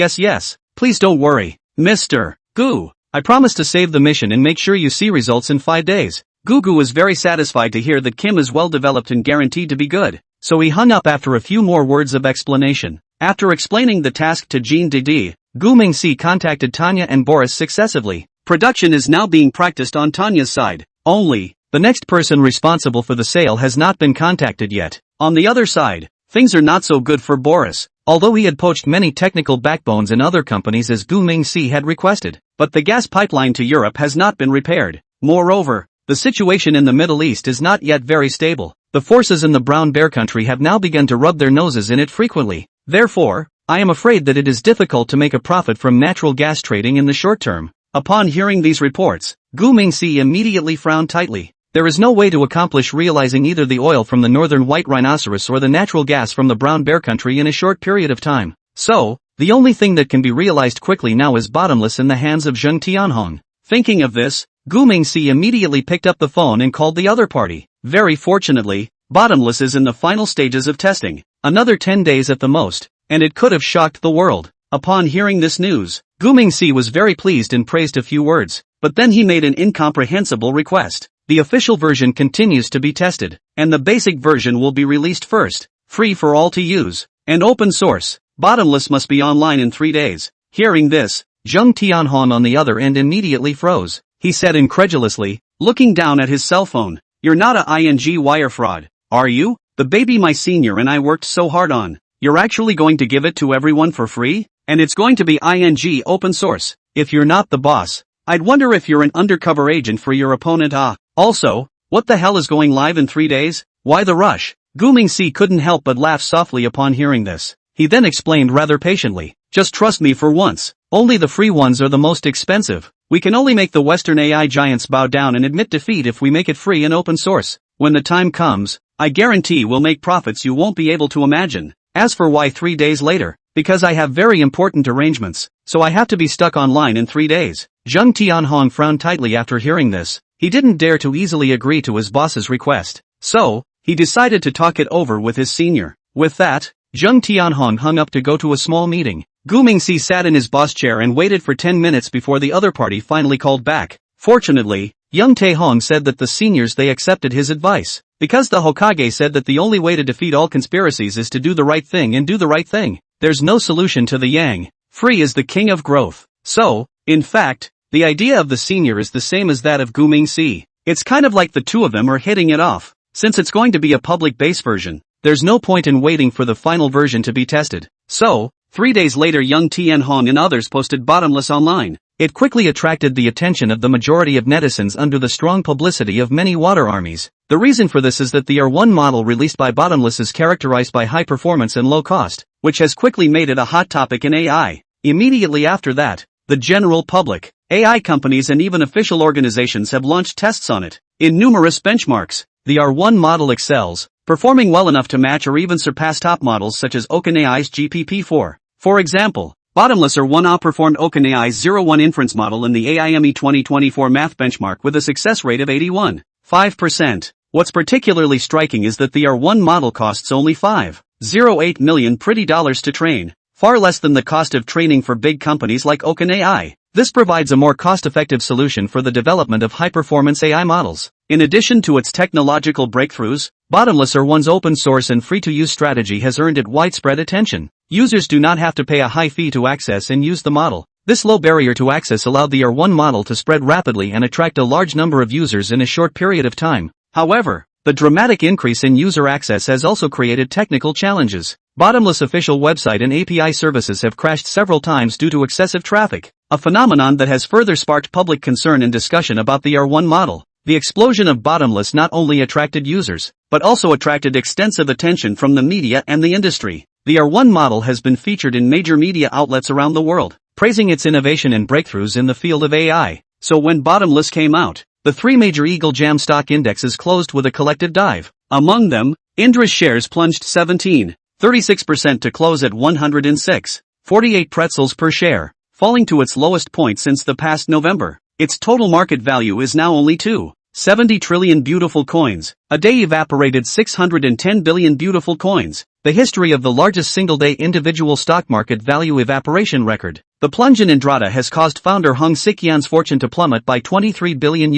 Please don't worry, Mr. Gu. I promise to save the mission and make sure you see results in 5 days. Gu was very satisfied to hear that Kim is well developed and guaranteed to be good. So he hung up after a few more words of explanation. After explaining the task to Jean Dede, Gu Mingxi contacted Tanya and Boris successively. Production is now being practiced on Tanya's side. Only, the next person responsible for the sale has not been contacted yet. On the other side, things are not so good for Boris, although he had poached many technical backbones in other companies as Gu Mingxi had requested. But the gas pipeline to Europe has not been repaired. Moreover, the situation in the Middle East is not yet very stable. The forces in the Brown Bear country have now begun to rub their noses in it frequently. Therefore, I am afraid that it is difficult to make a profit from natural gas trading in the short term. Upon hearing these reports, Gu Mingxi immediately frowned tightly. There is no way to accomplish realizing either the oil from the northern white rhinoceros or the natural gas from the brown bear country in a short period of time. So, the only thing that can be realized quickly now is bottomless in the hands of Zheng Tianhong. Thinking of this, Gu Mingxi immediately picked up the phone and called the other party. Very fortunately, bottomless is in the final stages of testing. Another 10 days at the most, and it could have shocked the world. Upon hearing this news, Gu Mingxi was very pleased and praised a few words, but then he made an incomprehensible request. The official version continues to be tested, and the basic version will be released first, free for all to use, and open source. Bottomless must be online in 3 days. Hearing this, Zheng Tianhong on the other end immediately froze. He said incredulously, looking down at his cell phone, You're not a ing wire fraud, are you? The baby my senior and I worked so hard on. You're actually going to give it to everyone for free? And it's going to be ing open source. If you're not the boss, I'd wonder if you're an undercover agent for your opponent. Also, what the hell is going live in 3 days? Why the rush? Gumingsi couldn't help but laugh softly upon hearing this. He then explained rather patiently, just trust me for once. Only the free ones are the most expensive. We can only make the Western AI giants bow down and admit defeat if we make it free and open source. When the time comes, I guarantee we'll make profits you won't be able to imagine. As for why 3 days later, because I have very important arrangements, so I have to be stuck online in 3 days. Zheng Tianhong frowned tightly after hearing this. He didn't dare to easily agree to his boss's request. So, he decided to talk it over with his senior. With that, Zheng Tianhong hung up to go to a small meeting. Gumingsi sat in his boss chair and waited for 10 minutes before the other party finally called back. Fortunately, young Taehong said that the seniors they accepted his advice. Because the Hokage said that the only way to defeat all conspiracies is to do the right thing and do the right thing. There's no solution to the yang. Free is the king of growth. So, in fact, the idea of the senior is the same as that of Gumingsi. It's kind of like the two of them are hitting it off. Since it's going to be a public base version, there's no point in waiting for the final version to be tested. So, 3 days later young Tianhong and others posted Bottomless online. It quickly attracted the attention of the majority of netizens under the strong publicity of many water armies. The reason for this is that the R1 model released by Bottomless is characterized by high performance and low cost, which has quickly made it a hot topic in AI. Immediately after that, the general public, AI companies and even official organizations have launched tests on it. In numerous benchmarks, the R1 model excels, performing well enough to match or even surpass top models such as OpenAI's GPT-4. For example, Bottomless R1 outperformed OpenAI's 01 inference model in the AIME 2024 math benchmark with a success rate of 81.5%. What's particularly striking is that the R1 model costs only $5.08 million to train, far less than the cost of training for big companies like OpenAI. This provides a more cost-effective solution for the development of high-performance AI models. In addition to its technological breakthroughs, Bottomless R1's open-source and free-to-use strategy has earned it widespread attention. Users do not have to pay a high fee to access and use the model. This low barrier to access allowed the R1 model to spread rapidly and attract a large number of users in a short period of time. However, the dramatic increase in user access has also created technical challenges. Bottomless official website and API services have crashed several times due to excessive traffic, a phenomenon that has further sparked public concern and discussion about the R1 model. The explosion of Bottomless not only attracted users, but also attracted extensive attention from the media and the industry. The R1 model has been featured in major media outlets around the world, praising its innovation and breakthroughs in the field of AI. So when Bottomless came out, the three major Eagle Jam stock indexes closed with a collective dive. Among them, Indra's shares plunged 17.36% to close at 106.48 pretzels per share, falling to its lowest point since the past November. Its total market value is now only 270 trillion beautiful coins. A day evaporated 610 billion beautiful coins, the history of the largest single-day individual stock market value evaporation record. The plunge in Indrada has caused founder Hung Sik-yan's fortune to plummet by $23 billion.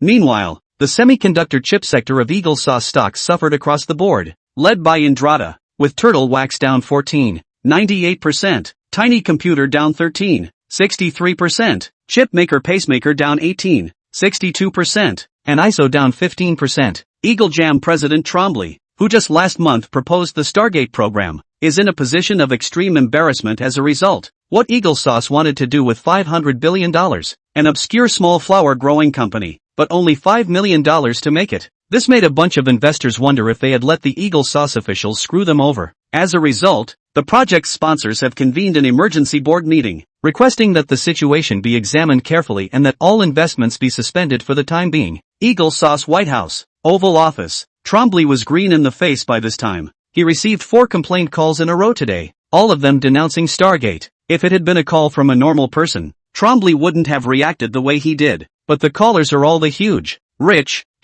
Meanwhile, the semiconductor chip sector of Eagle Sauce stocks suffered across the board, led by Indrada, with Turtle Wax down 14.98%, Tiny Computer down 13.63%, Chipmaker Pacemaker down 18.62%, and ISO down 15%. Eagle Jam President Trombley, who just last month proposed the Stargate program, is in a position of extreme embarrassment as a result. What Eagle Sauce wanted to do with $500 billion, an obscure small flower growing company, but only $5 million to make it. This made a bunch of investors wonder if they had let the Eagle Sauce officials screw them over. As a result, the project's sponsors have convened an emergency board meeting, requesting that the situation be examined carefully and that all investments be suspended for the time being. Eagle Sauce White House, Oval Office. Trombley was green in the face by this time. He received 4 complaint calls in a row today, all of them denouncing Stargate. If it had been a call from a normal person, Trombley wouldn't have reacted the way he did. But the callers are all the huge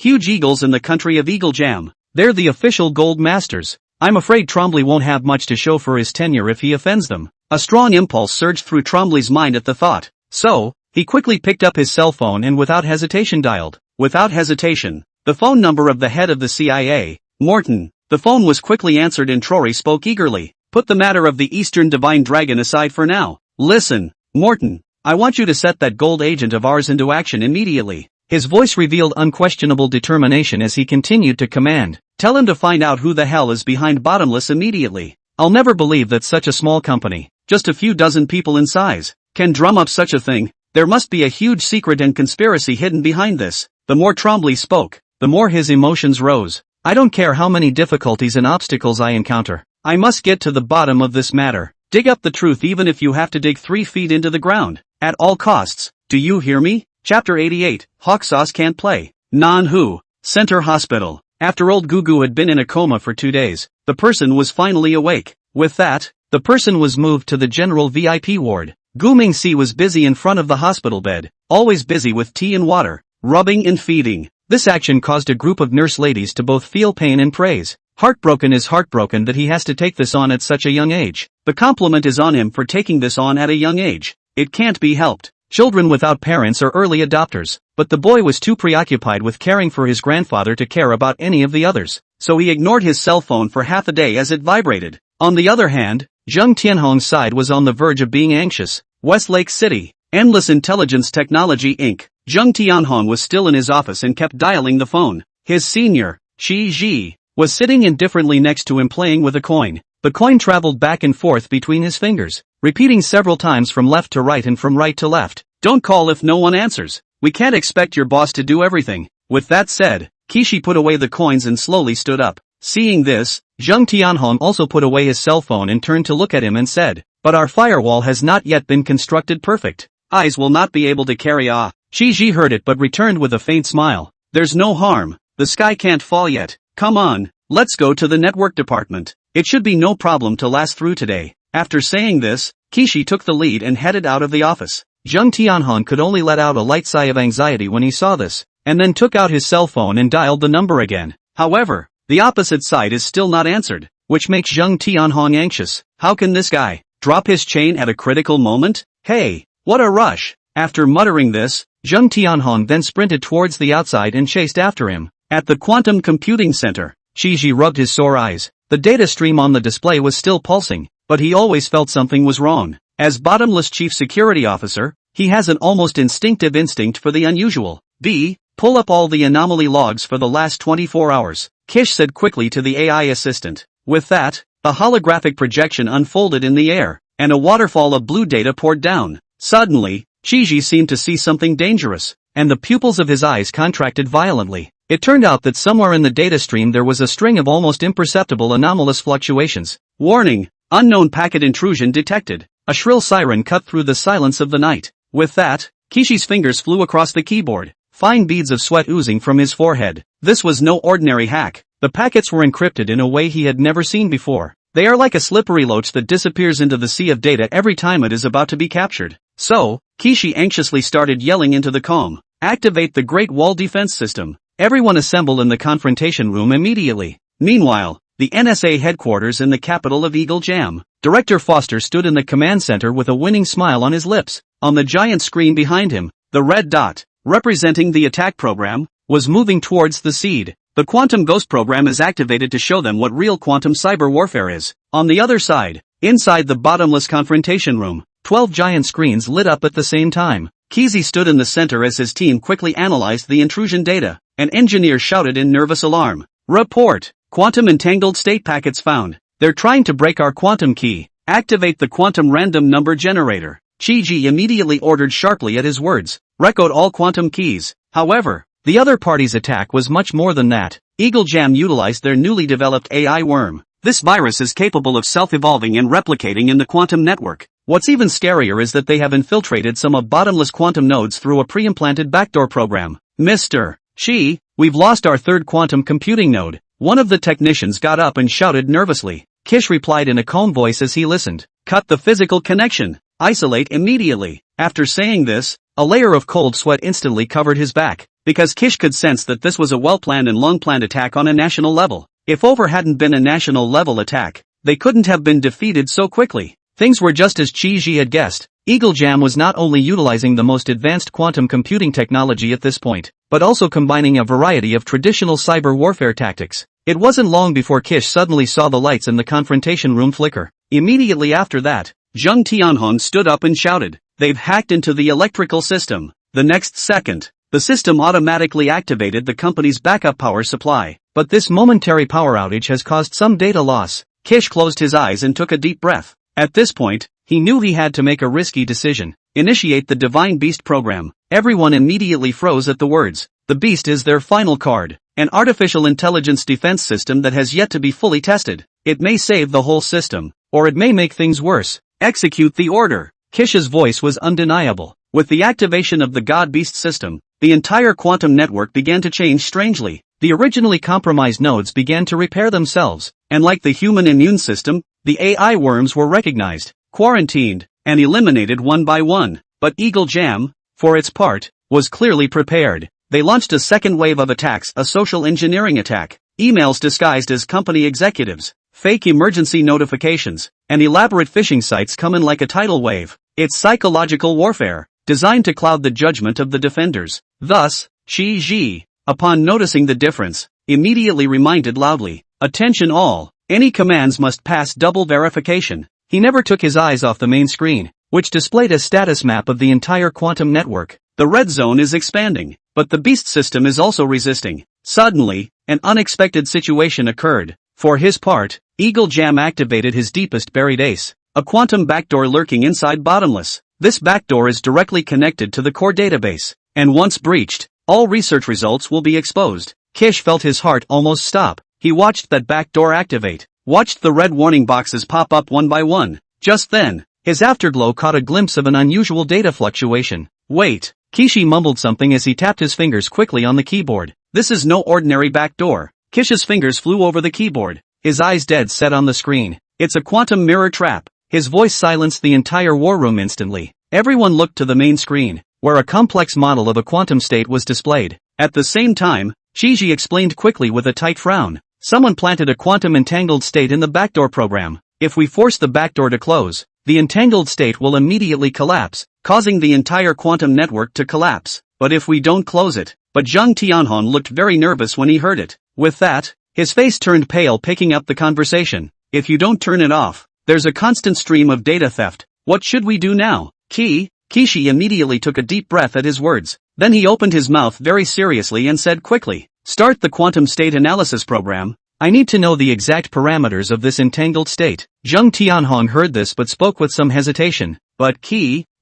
eagles in the country of Eagle Jam. They're the official gold masters. I'm afraid Trombley won't have much to show for his tenure if he offends them. A strong impulse surged through Trombley's mind at the thought. So, he quickly picked up his cell phone and without hesitation dialed. Without hesitation, the phone number of the head of the CIA, Morton. The phone was quickly answered and Trory spoke eagerly. Put the matter of the Eastern Divine Dragon aside for now. Listen, Morton, I want you to set that gold agent of ours into action immediately. His voice revealed unquestionable determination as he continued to command. Tell him to find out who the hell is behind Bottomless immediately. I'll never believe that such a small company, just a few dozen people in size, can drum up such a thing. There must be a huge secret and conspiracy hidden behind this. The more Trombley spoke, the more his emotions rose. I don't care how many difficulties and obstacles I encounter. I must get to the bottom of this matter. Dig up the truth even if you have to dig 3 feet into the ground. At all costs. Do you hear me? Chapter 88, Hawk Sauce Can't Play. Manhwa Center Hospital. After old Gugu had been in a coma for 2 days, the person was finally awake. With that, the person was moved to the general VIP ward. Gu Mingxi was busy in front of the hospital bed, always busy with tea and water, rubbing and feeding. This action caused a group of nurse ladies to both feel pain and praise. Heartbroken that he has to take this on at such a young age. The compliment is on him for taking this on at a young age. It can't be helped. Children without parents are early adopters, but the boy was too preoccupied with caring for his grandfather to care about any of the others, so he ignored his cell phone for half a day as it vibrated. On the other hand, Zheng Tianhong's side was on the verge of being anxious. Westlake City, Endless Intelligence Technology Inc. Zheng Tianhong was still in his office and kept dialing the phone. His senior, Shi Ji, was sitting indifferently next to him playing with a coin. The coin traveled back and forth between his fingers, repeating several times from left to right and from right to left. Don't call if no one answers. We can't expect your boss to do everything. With that said, Kishi put away the coins and slowly stood up. Seeing this, Zheng Tianhong also put away his cell phone and turned to look at him and said, but our firewall has not yet been constructed perfect. Eyes will not be able to carry ah. Shi Ji heard it but returned with a faint smile. There's no harm. The sky can't fall yet. Come on, let's go to the network department. It should be no problem to last through today. After saying this, Kishi took the lead and headed out of the office. Zheng Tianhong could only let out a light sigh of anxiety when he saw this, and then took out his cell phone and dialed the number again. However, the opposite side is still not answered, which makes Zheng Tianhong anxious. How can this guy drop his chain at a critical moment? Hey, what a rush! After muttering this, Zheng Tianhong then sprinted towards the outside and chased after him. At the Quantum Computing Center, Shiji rubbed his sore eyes. The data stream on the display was still pulsing, but he always felt something was wrong. As Bottomless Chief Security Officer, he has an almost instinctive instinct for the unusual. Pull up all the anomaly logs for the last 24 hours, Kish said quickly to the AI assistant. With that, a holographic projection unfolded in the air, and a waterfall of blue data poured down. Suddenly, Shiji seemed to see something dangerous, and the pupils of his eyes contracted violently. It turned out that somewhere in the data stream there was a string of almost imperceptible anomalous fluctuations. Warning! Unknown packet intrusion detected. A shrill siren cut through the silence of the night. With that, Kishi's fingers flew across the keyboard, fine beads of sweat oozing from his forehead. This was no ordinary hack. The packets were encrypted in a way he had never seen before. They are like a slippery loach that disappears into the sea of data every time it is about to be captured. So, Kishi anxiously started yelling into the com. Activate the Great Wall Defense System. Everyone assembled in the confrontation room immediately. Meanwhile, the NSA headquarters in the capital of Eagle Jam. Director Foster stood in the command center with a winning smile on his lips. On the giant screen behind him, the red dot, representing the attack program, was moving towards the seed. The Quantum Ghost program is activated to show them what real quantum cyber warfare is. On the other side, inside the bottomless confrontation room, 12 giant screens lit up at the same time. Kizi stood in the center as his team quickly analyzed the intrusion data. An engineer shouted in nervous alarm. Report! Quantum entangled state packets found. They're trying to break our quantum key. Activate the quantum random number generator. Chiji immediately ordered sharply at his words. Recode all quantum keys. However, the other party's attack was much more than that. Eagle Jam utilized their newly developed AI worm. This virus is capable of self-evolving and replicating in the quantum network. What's even scarier is that they have infiltrated some of Bottomless quantum nodes through a pre-implanted backdoor program. Mr. Shi, we've lost our third quantum computing node. One of the technicians got up and shouted nervously. Kish replied in a calm voice as he listened. Cut the physical connection. Isolate immediately. After saying this, a layer of cold sweat instantly covered his back, because Kish could sense that this was a well-planned and long-planned attack on a national level. If over hadn't been a national-level attack, they couldn't have been defeated so quickly. Things were just as Chi-Ji had guessed. Eagle Jam was not only utilizing the most advanced quantum computing technology at this point, but also combining a variety of traditional cyber warfare tactics. It wasn't long before Kish suddenly saw the lights in the confrontation room flicker. Immediately after that, Zheng Tianhong stood up and shouted, "They've hacked into the electrical system." The next second, the system automatically activated the company's backup power supply. But this momentary power outage has caused some data loss. Kish closed his eyes and took a deep breath. At this point, he knew he had to make a risky decision. Initiate the Divine Beast program. Everyone immediately froze at the words. The Beast is their final card. An artificial intelligence defense system that has yet to be fully tested. It may save the whole system, or it may make things worse. Execute the order. Kish's voice was undeniable. With the activation of the God-Beast system, the entire quantum network began to change strangely. The originally compromised nodes began to repair themselves, and like the human immune system, the AI worms were recognized, quarantined, and eliminated one by one. But Eagle Jam, for its part, was clearly prepared. They launched a second wave of attacks, a social engineering attack, emails disguised as company executives, fake emergency notifications, and elaborate phishing sites come in like a tidal wave. It's psychological warfare, designed to cloud the judgment of the defenders. Thus, Shi Ji, upon noticing the difference, immediately reminded loudly, "Attention all, any commands must pass double verification." He never took his eyes off the main screen, which displayed a status map of the entire quantum network. The red zone is expanding, but the beast system is also resisting. Suddenly, an unexpected situation occurred. For his part, Eagle Jam activated his deepest buried ace, a quantum backdoor lurking inside Bottomless. This backdoor is directly connected to the core database, and once breached, all research results will be exposed. Kish felt his heart almost stop. He watched that backdoor activate, watched the red warning boxes pop up one by one. Just then, his afterglow caught a glimpse of an unusual data fluctuation. Wait. Kishi mumbled something as he tapped his fingers quickly on the keyboard. This is no ordinary backdoor. Kish's fingers flew over the keyboard, his eyes dead set on the screen. It's a quantum mirror trap. His voice silenced the entire war room instantly. Everyone looked to the main screen, where a complex model of a quantum state was displayed. At the same time, Shiji explained quickly with a tight frown. Someone planted a quantum entangled state in the backdoor program. If we force the backdoor to close, the entangled state will immediately collapse, causing the entire quantum network to collapse. But if we don't close it, but Zhang Tianhong looked very nervous when he heard it. With that, his face turned pale, picking up the conversation. If you don't turn it off, there's a constant stream of data theft. What should we do now? Kishi immediately took a deep breath at his words. Then he opened his mouth very seriously and said quickly, "Start the quantum state analysis program. I need to know the exact parameters of this entangled state." Zhang Tianhong heard this but spoke with some hesitation. But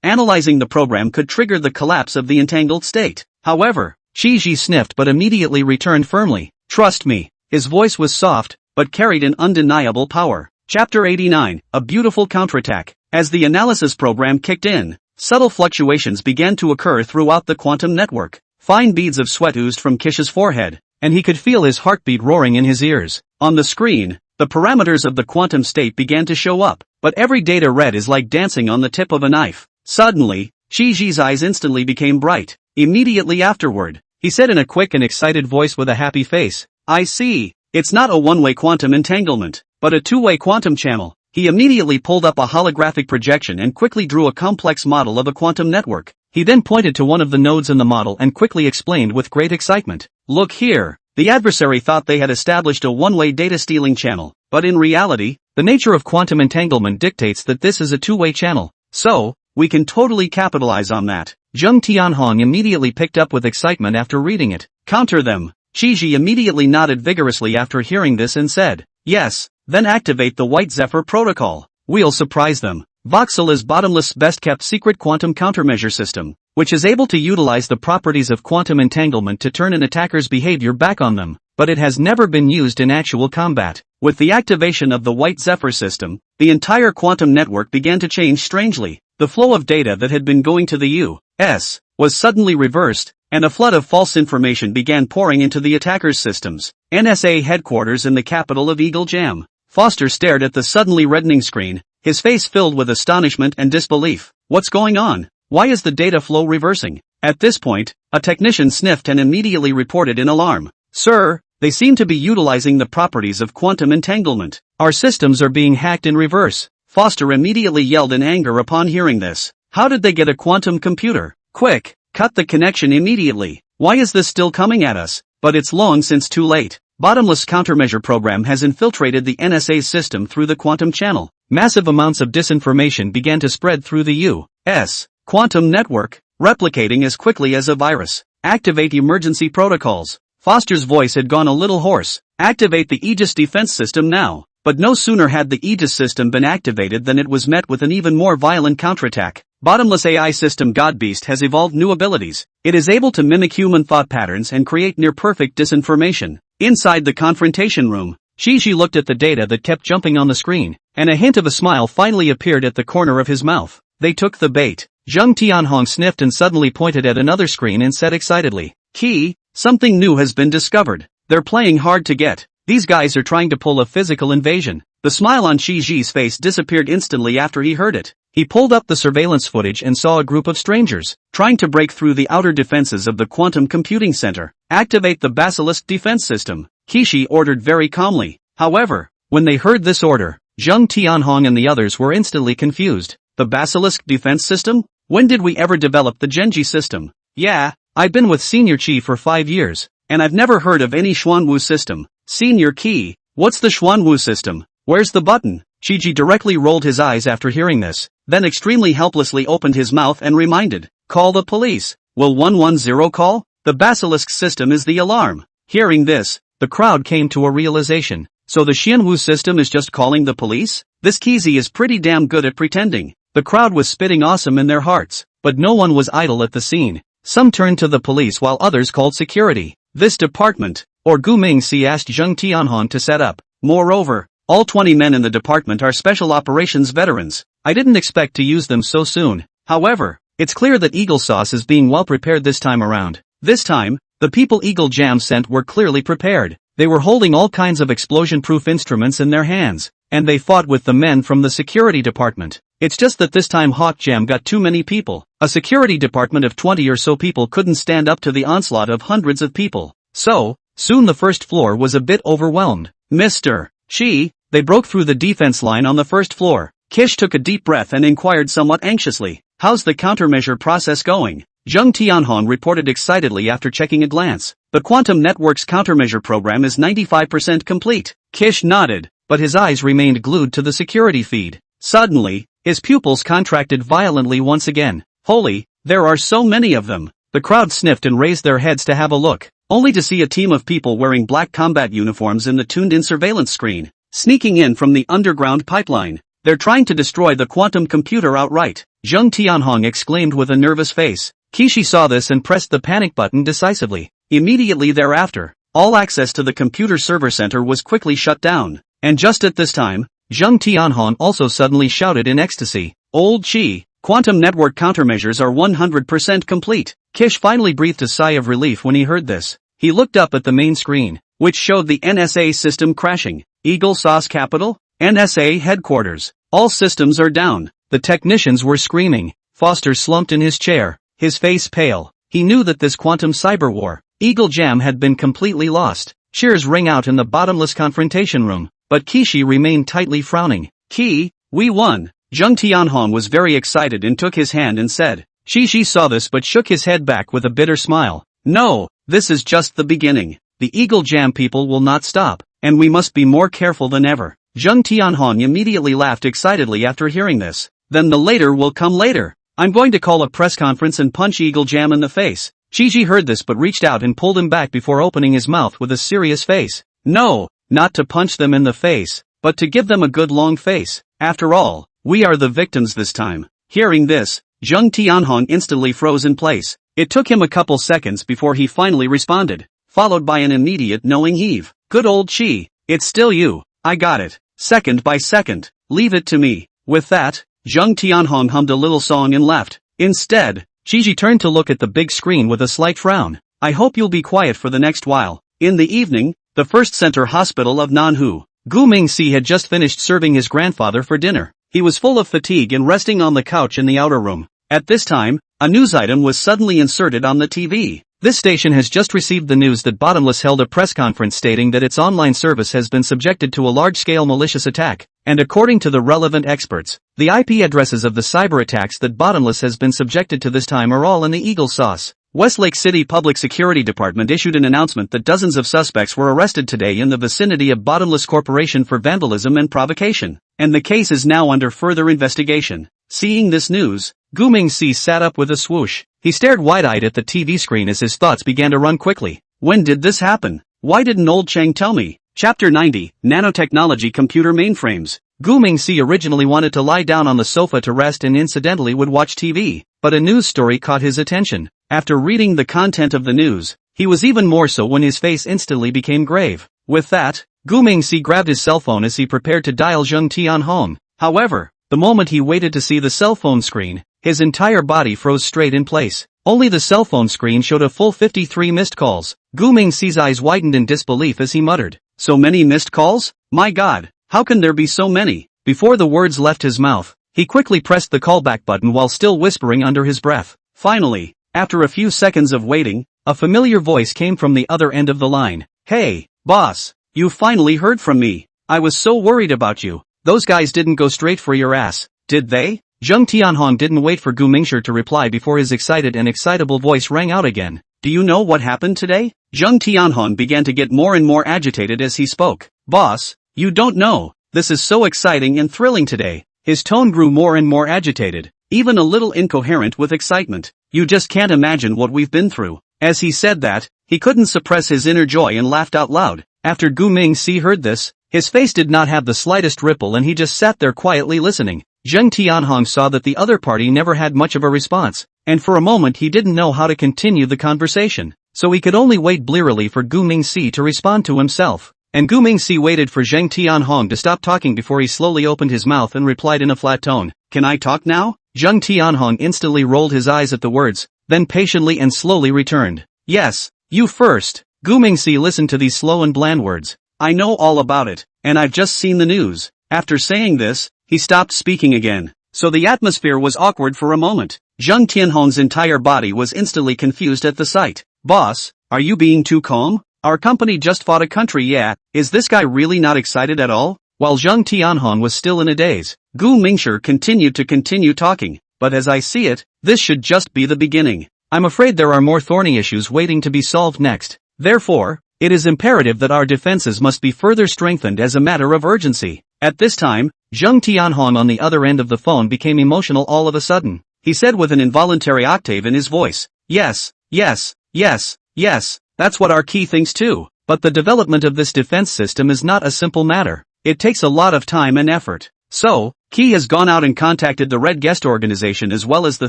analyzing the program could trigger the collapse of the entangled state. However, Shiji sniffed but immediately returned firmly. "Trust me." His voice was soft, but carried an undeniable power. Chapter 89, A Beautiful Counterattack. As the analysis program kicked in, subtle fluctuations began to occur throughout the quantum network. Fine beads of sweat oozed from Kish's forehead, and he could feel his heartbeat roaring in his ears. On the screen, the parameters of the quantum state began to show up, but every data read is like dancing on the tip of a knife. Suddenly, Shiji's eyes instantly became bright. Immediately afterward, he said in a quick and excited voice with a happy face, "I see. It's not a one-way quantum entanglement, but a two-way quantum channel." He immediately pulled up a holographic projection and quickly drew a complex model of a quantum network. He then pointed to one of the nodes in the model and quickly explained with great excitement, "Look here." The adversary thought they had established a one-way data stealing channel, but in reality, the nature of quantum entanglement dictates that this is a two-way channel. So, we can totally capitalize on that. Zhang Tianhong immediately picked up with excitement after reading it. "Counter them." Shiji immediately nodded vigorously after hearing this and said, "Yes, then activate the White Zephyr protocol. We'll surprise them." Voxel is Bottomless' best-kept secret quantum countermeasure system, which is able to utilize the properties of quantum entanglement to turn an attacker's behavior back on them, but it has never been used in actual combat. With the activation of the White Zephyr system, the entire quantum network began to change strangely. The flow of data that had been going to the U.S. was suddenly reversed, and a flood of false information began pouring into the attacker's systems. NSA headquarters in the capital of Eagle Jam. Foster stared at the suddenly reddening screen, his face filled with astonishment and disbelief. What's going on? Why is the data flow reversing? At this point, a technician sniffed and immediately reported in alarm. "Sir, they seem to be utilizing the properties of quantum entanglement. Our systems are being hacked in reverse." Foster immediately yelled in anger upon hearing this. "How did they get a quantum computer? Quick, cut the connection immediately. Why is this still coming at us?" But it's long since too late. Bottomless countermeasure program has infiltrated the NSA's system through the quantum channel. Massive amounts of disinformation began to spread through the U.S. quantum network. replicating as quickly as a virus. Activate emergency protocols. Foster's voice had gone a little hoarse. Activate the Aegis defense system now. But no sooner had the Aegis system been activated than it was met with an even more violent counterattack. Bottomless AI system Godbeast has evolved new abilities. It is able to mimic human thought patterns and create near-perfect disinformation. Inside the confrontation room, Shiji looked at the data that kept jumping on the screen, and a hint of a smile finally appeared at the corner of his mouth. They took the bait. Zheng Tianhong sniffed and suddenly pointed at another screen and said excitedly, "Key, something new has been discovered. They're playing hard to get. These guys are trying to pull a physical invasion." The smile on Shiji's face disappeared instantly after he heard it. He pulled up the surveillance footage and saw a group of strangers trying to break through the outer defenses of the quantum computing center. Activate the Basilisk defense system, Kishi ordered very calmly. However, when they heard this order, Zheng Tianhong and the others were instantly confused. The Basilisk defense system? When did we ever develop the Genji system? Yeah, I've been with Senior Qi for 5 years, and I've never heard of any Xuanwu system. Senior Qi, what's the Xuanwu system? Where's the button? Shiji directly rolled his eyes after hearing this, then extremely helplessly opened his mouth and reminded, "Call the police." "Will 110 call? The Basilisk system is the alarm." Hearing this, the crowd came to a realization. So the Xianwu system is just calling the police? This Kizi is pretty damn good at pretending. The crowd was spitting awesome in their hearts, but no one was idle at the scene. Some turned to the police while others called security. This department, or Gu Mingxi asked Zheng Tianhong to set up. Moreover, all 20 men in the department are special operations veterans. I didn't expect to use them so soon. However, it's clear that Eagle Sauce is being well prepared this time around. This time, the people Eagle Jam sent were clearly prepared. They were holding all kinds of explosion-proof instruments in their hands, and they fought with the men from the security department. It's just that this time Hawk Jam got too many people. A security department of 20 or so people couldn't stand up to the onslaught of hundreds of people. So, soon the first floor was a bit overwhelmed. Mr. Shi, they broke through the defense line on the first floor. Kish took a deep breath and inquired somewhat anxiously, "How's the countermeasure process going?" Zheng Tianhong reported excitedly after checking a glance. "The Quantum Network's countermeasure program is 95% complete." Kish nodded, but his eyes remained glued to the security feed. Suddenly, his pupils contracted violently once again. "Holy, there are so many of them." The crowd sniffed and raised their heads to have a look, only to see a team of people wearing black combat uniforms in the tuned-in surveillance screen, sneaking in from the underground pipeline. "They're trying to destroy the quantum computer outright," Zheng Tianhong exclaimed with a nervous face. Kishi saw this and pressed the panic button decisively. Immediately thereafter, all access to the computer server center was quickly shut down. And just at this time, Zheng Tianhong also suddenly shouted in ecstasy, "Old Chi, quantum network countermeasures are 100% complete." Kish finally breathed a sigh of relief when he heard this. He looked up at the main screen, which showed the NSA system crashing. Eagle Sauce Capital? NSA headquarters. All systems are down. The technicians were screaming. Foster slumped in his chair, his face pale. He knew that this quantum cyber war, Eagle Jam, had been completely lost. Cheers rang out in the bottomless confrontation room, but Kishi remained tightly frowning. "Ki, we won." Zheng Tianhong was very excited and took his hand and said. Shishi saw this but shook his head back with a bitter smile. "No, this is just the beginning. The Eagle Jam people will not stop, and we must be more careful than ever." Zheng Tianhong immediately laughed excitedly after hearing this. "Then the later will come later. I'm going to call a press conference and punch Eagle Jam in the face." Gigi heard this but reached out and pulled him back before opening his mouth with a serious face. "No, not to punch them in the face, but to give them a good long face. After all, we are the victims this time." Hearing this, Zheng Tianhong instantly froze in place. It took him a couple seconds before he finally responded, followed by an immediate knowing heave. "Good old Chi, it's still you. I got it. Second by second. Leave it to me." With that, Zheng Tianhong hummed a little song and left. Instead, Gigi turned to look at the big screen with a slight frown. "I hope you'll be quiet for the next while." In the evening, the first center hospital of Nanhu. Gu Mingxi had just finished serving his grandfather for dinner. He was full of fatigue and resting on the couch in the outer room. At this time, a news item was suddenly inserted on the TV. This station has just received the news that Bottomless held a press conference stating that its online service has been subjected to a large-scale malicious attack, and according to the relevant experts, the IP addresses of the cyber attacks that Bottomless has been subjected to this time are all in the Eagle Sauce. Westlake City Public Security Department issued an announcement that dozens of suspects were arrested today in the vicinity of Bottomless Corporation for vandalism and provocation, and the case is now under further investigation. Seeing this news, Gu Mingxi sat up with a swoosh. He stared wide-eyed at the TV screen as his thoughts began to run quickly. When did this happen? Why didn't old Chang tell me? Chapter 90, Nanotechnology Computer Mainframes. Gu Mingxi originally wanted to lie down on the sofa to rest and incidentally would watch TV, but a news story caught his attention. After reading the content of the news, he was even more so when his face instantly became grave. With that, Gu Mingxi grabbed his cell phone as he prepared to dial Zheng Tianhong. However, the moment he waited to see the cell phone screen, his entire body froze straight in place. Only the cell phone screen showed a full 53 missed calls. Gu Mingxi's eyes widened in disbelief as he muttered, "So many missed calls? My God, how can there be so many?" Before the words left his mouth, he quickly pressed the callback button while still whispering under his breath. Finally, after a few seconds of waiting, a familiar voice came from the other end of the line. "Hey, boss, you finally heard from me. I was so worried about you. Those guys didn't go straight for your ass, did they?" Zheng Tianhong didn't wait for Gu Mingxi to reply before his excited and excitable voice rang out again. "Do you know what happened today?" Zheng Tianhong began to get more and more agitated as he spoke. "Boss, you don't know. This is so exciting and thrilling today." His tone grew more and more agitated, even a little incoherent with excitement. "You just can't imagine what we've been through." As he said that, he couldn't suppress his inner joy and laughed out loud. After Gu Mingxi heard this, his face did not have the slightest ripple and he just sat there quietly listening. Zheng Tianhong saw that the other party never had much of a response, and for a moment he didn't know how to continue the conversation, so he could only wait blearily for Gu Mingxi to respond to himself. And Gu Mingxi waited for Zheng Tianhong to stop talking before he slowly opened his mouth and replied in a flat tone, "Can I talk now?" Zheng Tianhong instantly rolled his eyes at the words, then patiently and slowly returned, "Yes, you first." Gu Mingxi listened to these slow and bland words. "I know all about it, and I've just seen the news." After saying this, he stopped speaking again, so the atmosphere was awkward for a moment. Zheng Tianhong's entire body was instantly confused at the sight. "Boss, are you being too calm? Our company just fought a country, yeah, is this guy really not excited at all?" While Zheng Tianhong was still in a daze, Gu Mingxi continued to continue talking, "But as I see it, this should just be the beginning. I'm afraid there are more thorny issues waiting to be solved next. Therefore, it is imperative that our defenses must be further strengthened as a matter of urgency." At this time, Zheng Tianhong on the other end of the phone became emotional all of a sudden. He said with an involuntary octave in his voice, "Yes, yes, yes, yes, that's what our key thinks too. But the development of this defense system is not a simple matter. It takes a lot of time and effort. So, Key has gone out and contacted the Red Guest organization as well as the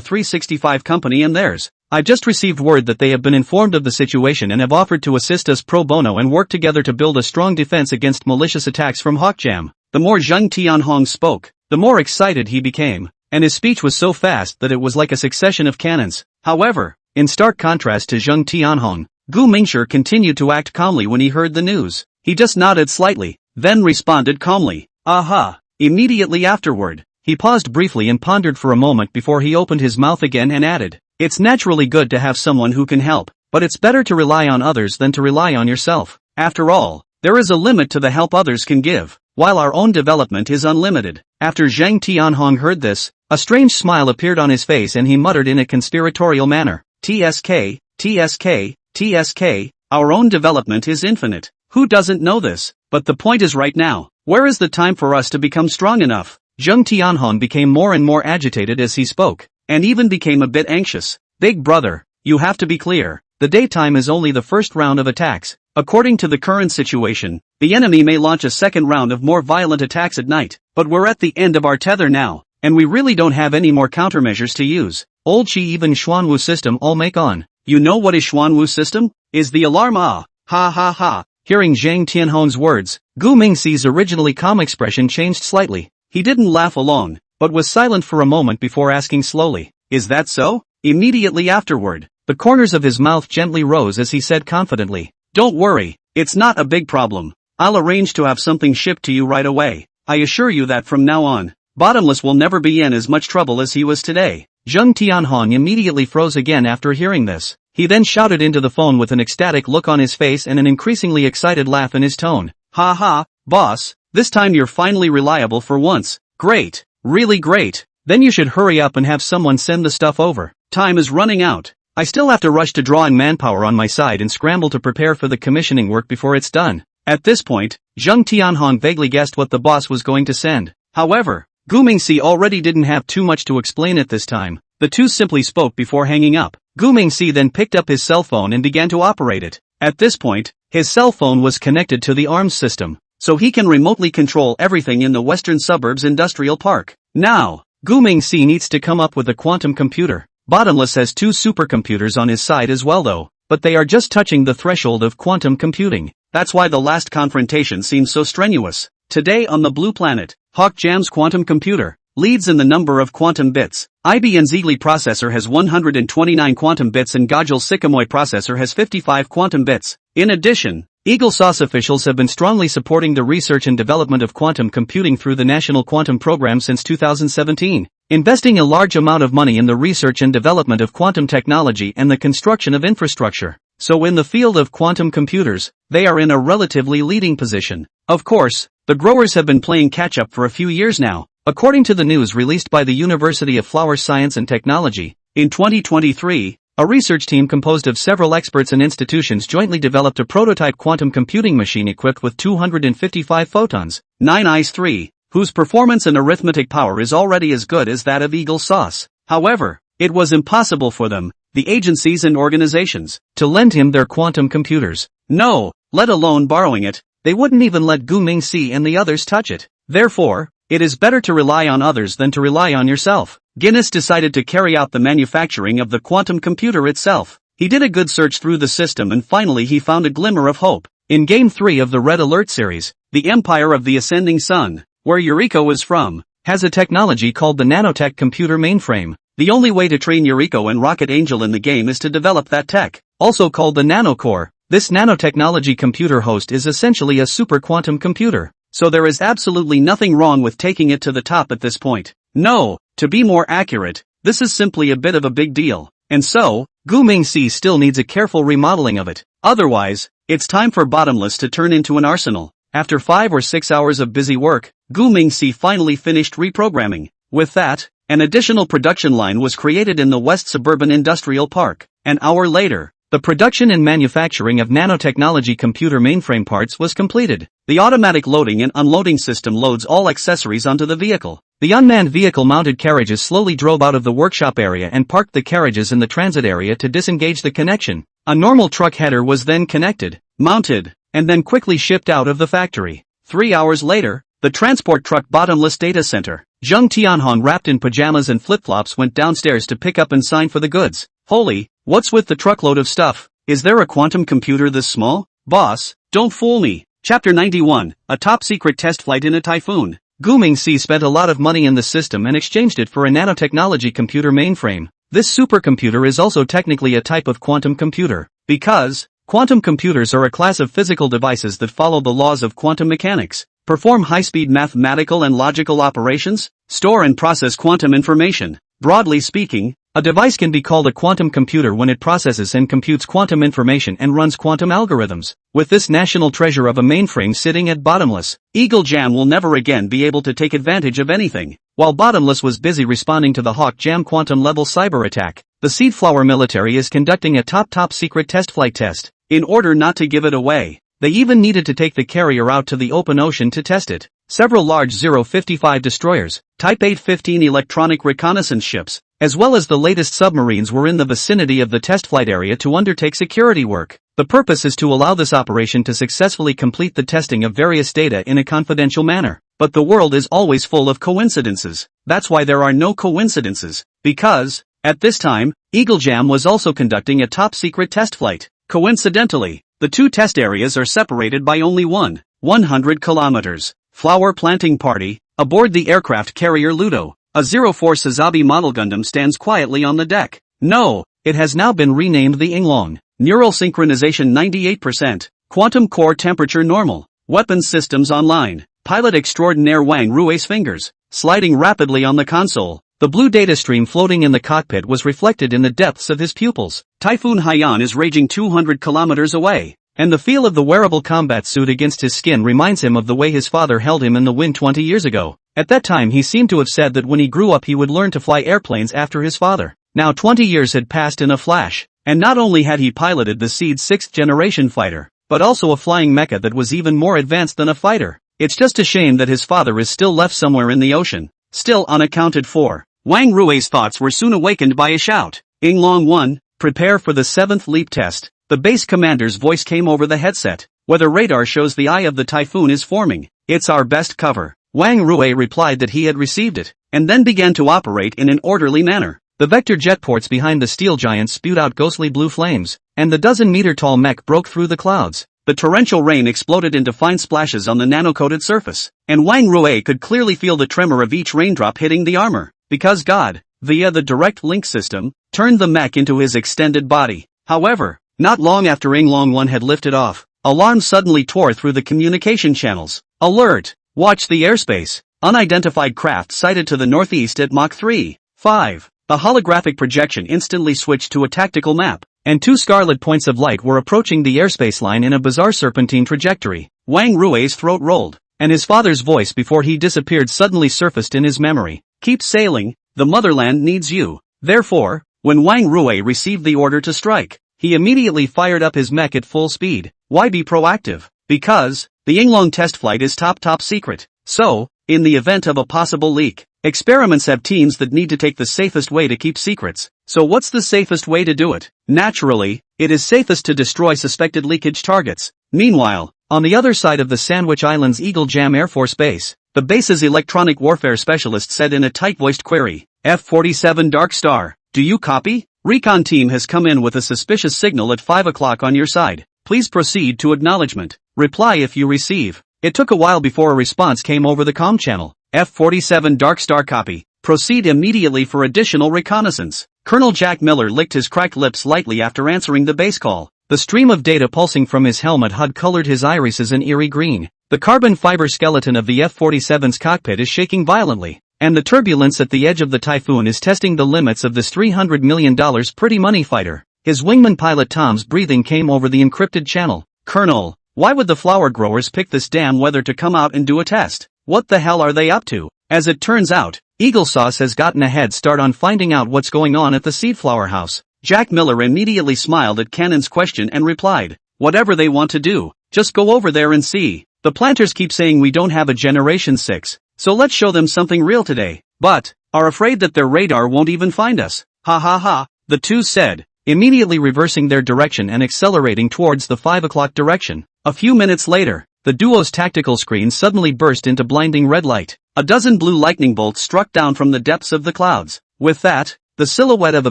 365 company and theirs. I've just received word that they have been informed of the situation and have offered to assist us pro bono and work together to build a strong defense against malicious attacks from Hawkjam." The more Zheng Tianhong spoke, the more excited he became, and his speech was so fast that it was like a succession of cannons. However, in stark contrast to Zheng Tianhong, Gu Mingxi continued to act calmly when he heard the news. He just nodded slightly, then responded calmly, "Aha." Immediately afterward, he paused briefly and pondered for a moment before he opened his mouth again and added, "It's naturally good to have someone who can help, but it's better to rely on others than to rely on yourself. After all, there is a limit to the help others can give, while our own development is unlimited." After Zheng Tianhong heard this, a strange smile appeared on his face and he muttered in a conspiratorial manner, "TSK, TSK, TSK, our own development is infinite. Who doesn't know this? But the point is right now, where is the time for us to become strong enough?" Zheng Tianhong became more and more agitated as he spoke, and even became a bit anxious. "Big brother, you have to be clear. The daytime is only the first round of attacks. According to the current situation, the enemy may launch a second round of more violent attacks at night, but we're at the end of our tether now, and we really don't have any more countermeasures to use. Old Qi even Xuanwu system all make on." "You know what is Xuanwu system? Is the alarm ah? Ha ha ha." Hearing Zheng Tianhong's words, Gu Mingxi's originally calm expression changed slightly. He didn't laugh along, but was silent for a moment before asking slowly, "Is that so?" Immediately afterward, the corners of his mouth gently rose as he said confidently, "Don't worry, it's not a big problem. I'll arrange to have something shipped to you right away. I assure you that from now on, Bottomless will never be in as much trouble as he was today." Zheng Tianhong immediately froze again after hearing this. He then shouted into the phone with an ecstatic look on his face and an increasingly excited laugh in his tone, "Ha ha, boss, this time you're finally reliable for once. Great, really great. Then you should hurry up and have someone send the stuff over. Time is running out. I still have to rush to draw in manpower on my side and scramble to prepare for the commissioning work before it's done." At this point, Zheng Tianhong vaguely guessed what the boss was going to send. However, Gu Mingxi already didn't have too much to explain at this time. The two simply spoke before hanging up. Gu Mingxi then picked up his cell phone and began to operate it. At this point, his cell phone was connected to the arms system, so he can remotely control everything in the western suburbs industrial park. Now, Gu Mingxi needs to come up with a quantum computer. Bottomless has two supercomputers on his side as well though, but they are just touching the threshold of quantum computing. That's why the last confrontation seems so strenuous. Today on the Blue Planet, Hawk Jam's quantum computer leads in the number of quantum bits. IBM's Eagly processor has 129 quantum bits and Gogel's Sycamore processor has 55 quantum bits. In addition, Eagle Sauce officials have been strongly supporting the research and development of quantum computing through the National Quantum Program since 2017, investing a large amount of money in the research and development of quantum technology and the construction of infrastructure. So in the field of quantum computers, they are in a relatively leading position. Of course, the growers have been playing catch-up for a few years now. According to the news released by the University of Flower Science and Technology, in 2023, a research team composed of several experts and institutions jointly developed a prototype quantum computing machine equipped with 255 photons, 9 eyes 3, whose performance and arithmetic power is already as good as that of Eagle Sauce. However, it was impossible for them, the agencies and organizations, to lend him their quantum computers. No, let alone borrowing it, they wouldn't even let Gu Mingxi and the others touch it. Therefore, it is better to rely on others than to rely on yourself. Guinness decided to carry out the manufacturing of the quantum computer itself. He did a good search through the system and finally he found a glimmer of hope. In Game 3 of the Red Alert series, the Empire of the Ascending Sun, where Yuriko is from, has a technology called the nanotech computer mainframe. The only way to train Yuriko and Rocket Angel in the game is to develop that tech, also called the nanocore. This nanotechnology computer host is essentially a super quantum computer. So there is absolutely nothing wrong with taking it to the top at this point. No, to be more accurate, this is simply a bit of a big deal. And so, Gu Mingxi still needs a careful remodeling of it. Otherwise, it's time for Bottomless to turn into an arsenal. After 5 or 6 hours of busy work, Gu Mingxi finally finished reprogramming. With that, an additional production line was created in the West Suburban Industrial Park. An hour later, the production and manufacturing of nanotechnology computer mainframe parts was completed. The automatic loading and unloading system loads all accessories onto the vehicle. The unmanned vehicle-mounted carriages slowly drove out of the workshop area and parked the carriages in the transit area to disengage the connection. A normal truck header was then connected, mounted, and then quickly shipped out of the factory. 3 hours later, the transport truck Bottomless Data Center. Zheng Tianhong wrapped in pajamas and flip-flops went downstairs to pick up and sign for the goods. Holy, what's with the truckload of stuff? Is there a quantum computer this small? Boss, don't fool me. Chapter 91, a top-secret test flight in a typhoon. Gu Mingxi spent a lot of money in the system and exchanged it for a nanotechnology computer mainframe. This supercomputer is also technically a type of quantum computer, because quantum computers are a class of physical devices that follow the laws of quantum mechanics, perform high-speed mathematical and logical operations, store and process quantum information. Broadly speaking, a device can be called a quantum computer when it processes and computes quantum information and runs quantum algorithms. With this national treasure of a mainframe sitting at Bottomless, Eagle Jam will never again be able to take advantage of anything. While Bottomless was busy responding to the Hawk Jam quantum-level cyber attack, the Seedflower military is conducting a top secret test flight test. In order not to give it away, they even needed to take the carrier out to the open ocean to test it. Several large 055 destroyers, Type 815 electronic reconnaissance ships, as well as the latest submarines were in the vicinity of the test flight area to undertake security work. The purpose is to allow this operation to successfully complete the testing of various data in a confidential manner. But the world is always full of coincidences. That's why there are no coincidences. Because, at this time, Eagle Jam was also conducting a top-secret test flight. Coincidentally, the two test areas are separated by only 100 kilometers. Flower planting party. Aboard the aircraft carrier Ludo, a 04 Sazabi model Gundam stands quietly on the deck. No, it has now been renamed the Inglong. Neural synchronization 98%. Quantum core temperature normal. Weapons systems online. Pilot extraordinaire Wang Rui's fingers sliding rapidly on the console. The blue data stream floating in the cockpit was reflected in the depths of his pupils. Typhoon Haiyan is raging 200 kilometers away, and the feel of the wearable combat suit against his skin reminds him of the way his father held him in the wind 20 years ago. At that time he seemed to have said that when he grew up he would learn to fly airplanes after his father. Now 20 years had passed in a flash, and not only had he piloted the Seed's 6th generation fighter, but also a flying mecha that was even more advanced than a fighter. It's just a shame that his father is still left somewhere in the ocean, still unaccounted for. Wang Rui's thoughts were soon awakened by a shout. Inglong 1, Prepare for the 7th leap test. The base commander's voice came over the headset. Whether radar shows the eye of the typhoon is forming, it's our best cover. Wang Rui replied that he had received it, and then began to operate in an orderly manner. The vector jetports behind the steel giant spewed out ghostly blue flames, and the dozen-meter-tall mech broke through the clouds. The torrential rain exploded into fine splashes on the nano-coated surface, and Wang Rui could clearly feel the tremor of each raindrop hitting the armor, because God, via the direct link system, turned the mech into his extended body. However, not long after Inglong 1 had lifted off, alarms suddenly tore through the communication channels. Alert! Watch the airspace. Unidentified craft sighted to the northeast at Mach 3.5. The holographic projection instantly switched to a tactical map, and 2 scarlet points of light were approaching the airspace line in a bizarre serpentine trajectory. Wang Rui's throat rolled, and his father's voice before he disappeared suddenly surfaced in his memory. Keep sailing, the motherland needs you. Therefore, when Wang Rui received the order to strike, he immediately fired up his mech at full speed. Why be proactive? Because the Yinglong test flight is top secret. So, in the event of a possible leak, experiments have teams that need to take the safest way to keep secrets. So what's the safest way to do it? Naturally, it is safest to destroy suspected leakage targets. Meanwhile, on the other side of the Sandwich Islands Eagle Jam Air Force Base, the base's electronic warfare specialist said in a tight-voiced query, F-47 Dark Star, do you copy? Recon team has come in with a suspicious signal at 5 o'clock on your side. Please proceed to acknowledgement. Reply if you receive. It took a while before a response came over the comm channel. F-47 Dark Star copy. Proceed immediately for additional reconnaissance. Colonel Jack Miller licked his cracked lips lightly after answering the base call. The stream of data pulsing from his helmet HUD colored his irises an eerie green. The carbon fiber skeleton of the F-47's cockpit is shaking violently, and the turbulence at the edge of the typhoon is testing the limits of this $300 million pretty money fighter. His wingman pilot Tom's breathing came over the encrypted channel. Colonel, why would the flower growers pick this damn weather to come out and do a test? What the hell are they up to? As it turns out, Eagle Sauce has gotten a head start on finding out what's going on at the seed flower house. Jack Miller immediately smiled at Cannon's question and replied, whatever they want to do, just go over there and see. The planters keep saying we don't have a Generation 6, so let's show them something real today, but are afraid that their radar won't even find us. Ha ha ha, the two said, immediately reversing their direction and accelerating towards the 5 o'clock direction. A few minutes later, the duo's tactical screen suddenly burst into blinding red light. A dozen blue lightning bolts struck down from the depths of the clouds. With that, the silhouette of a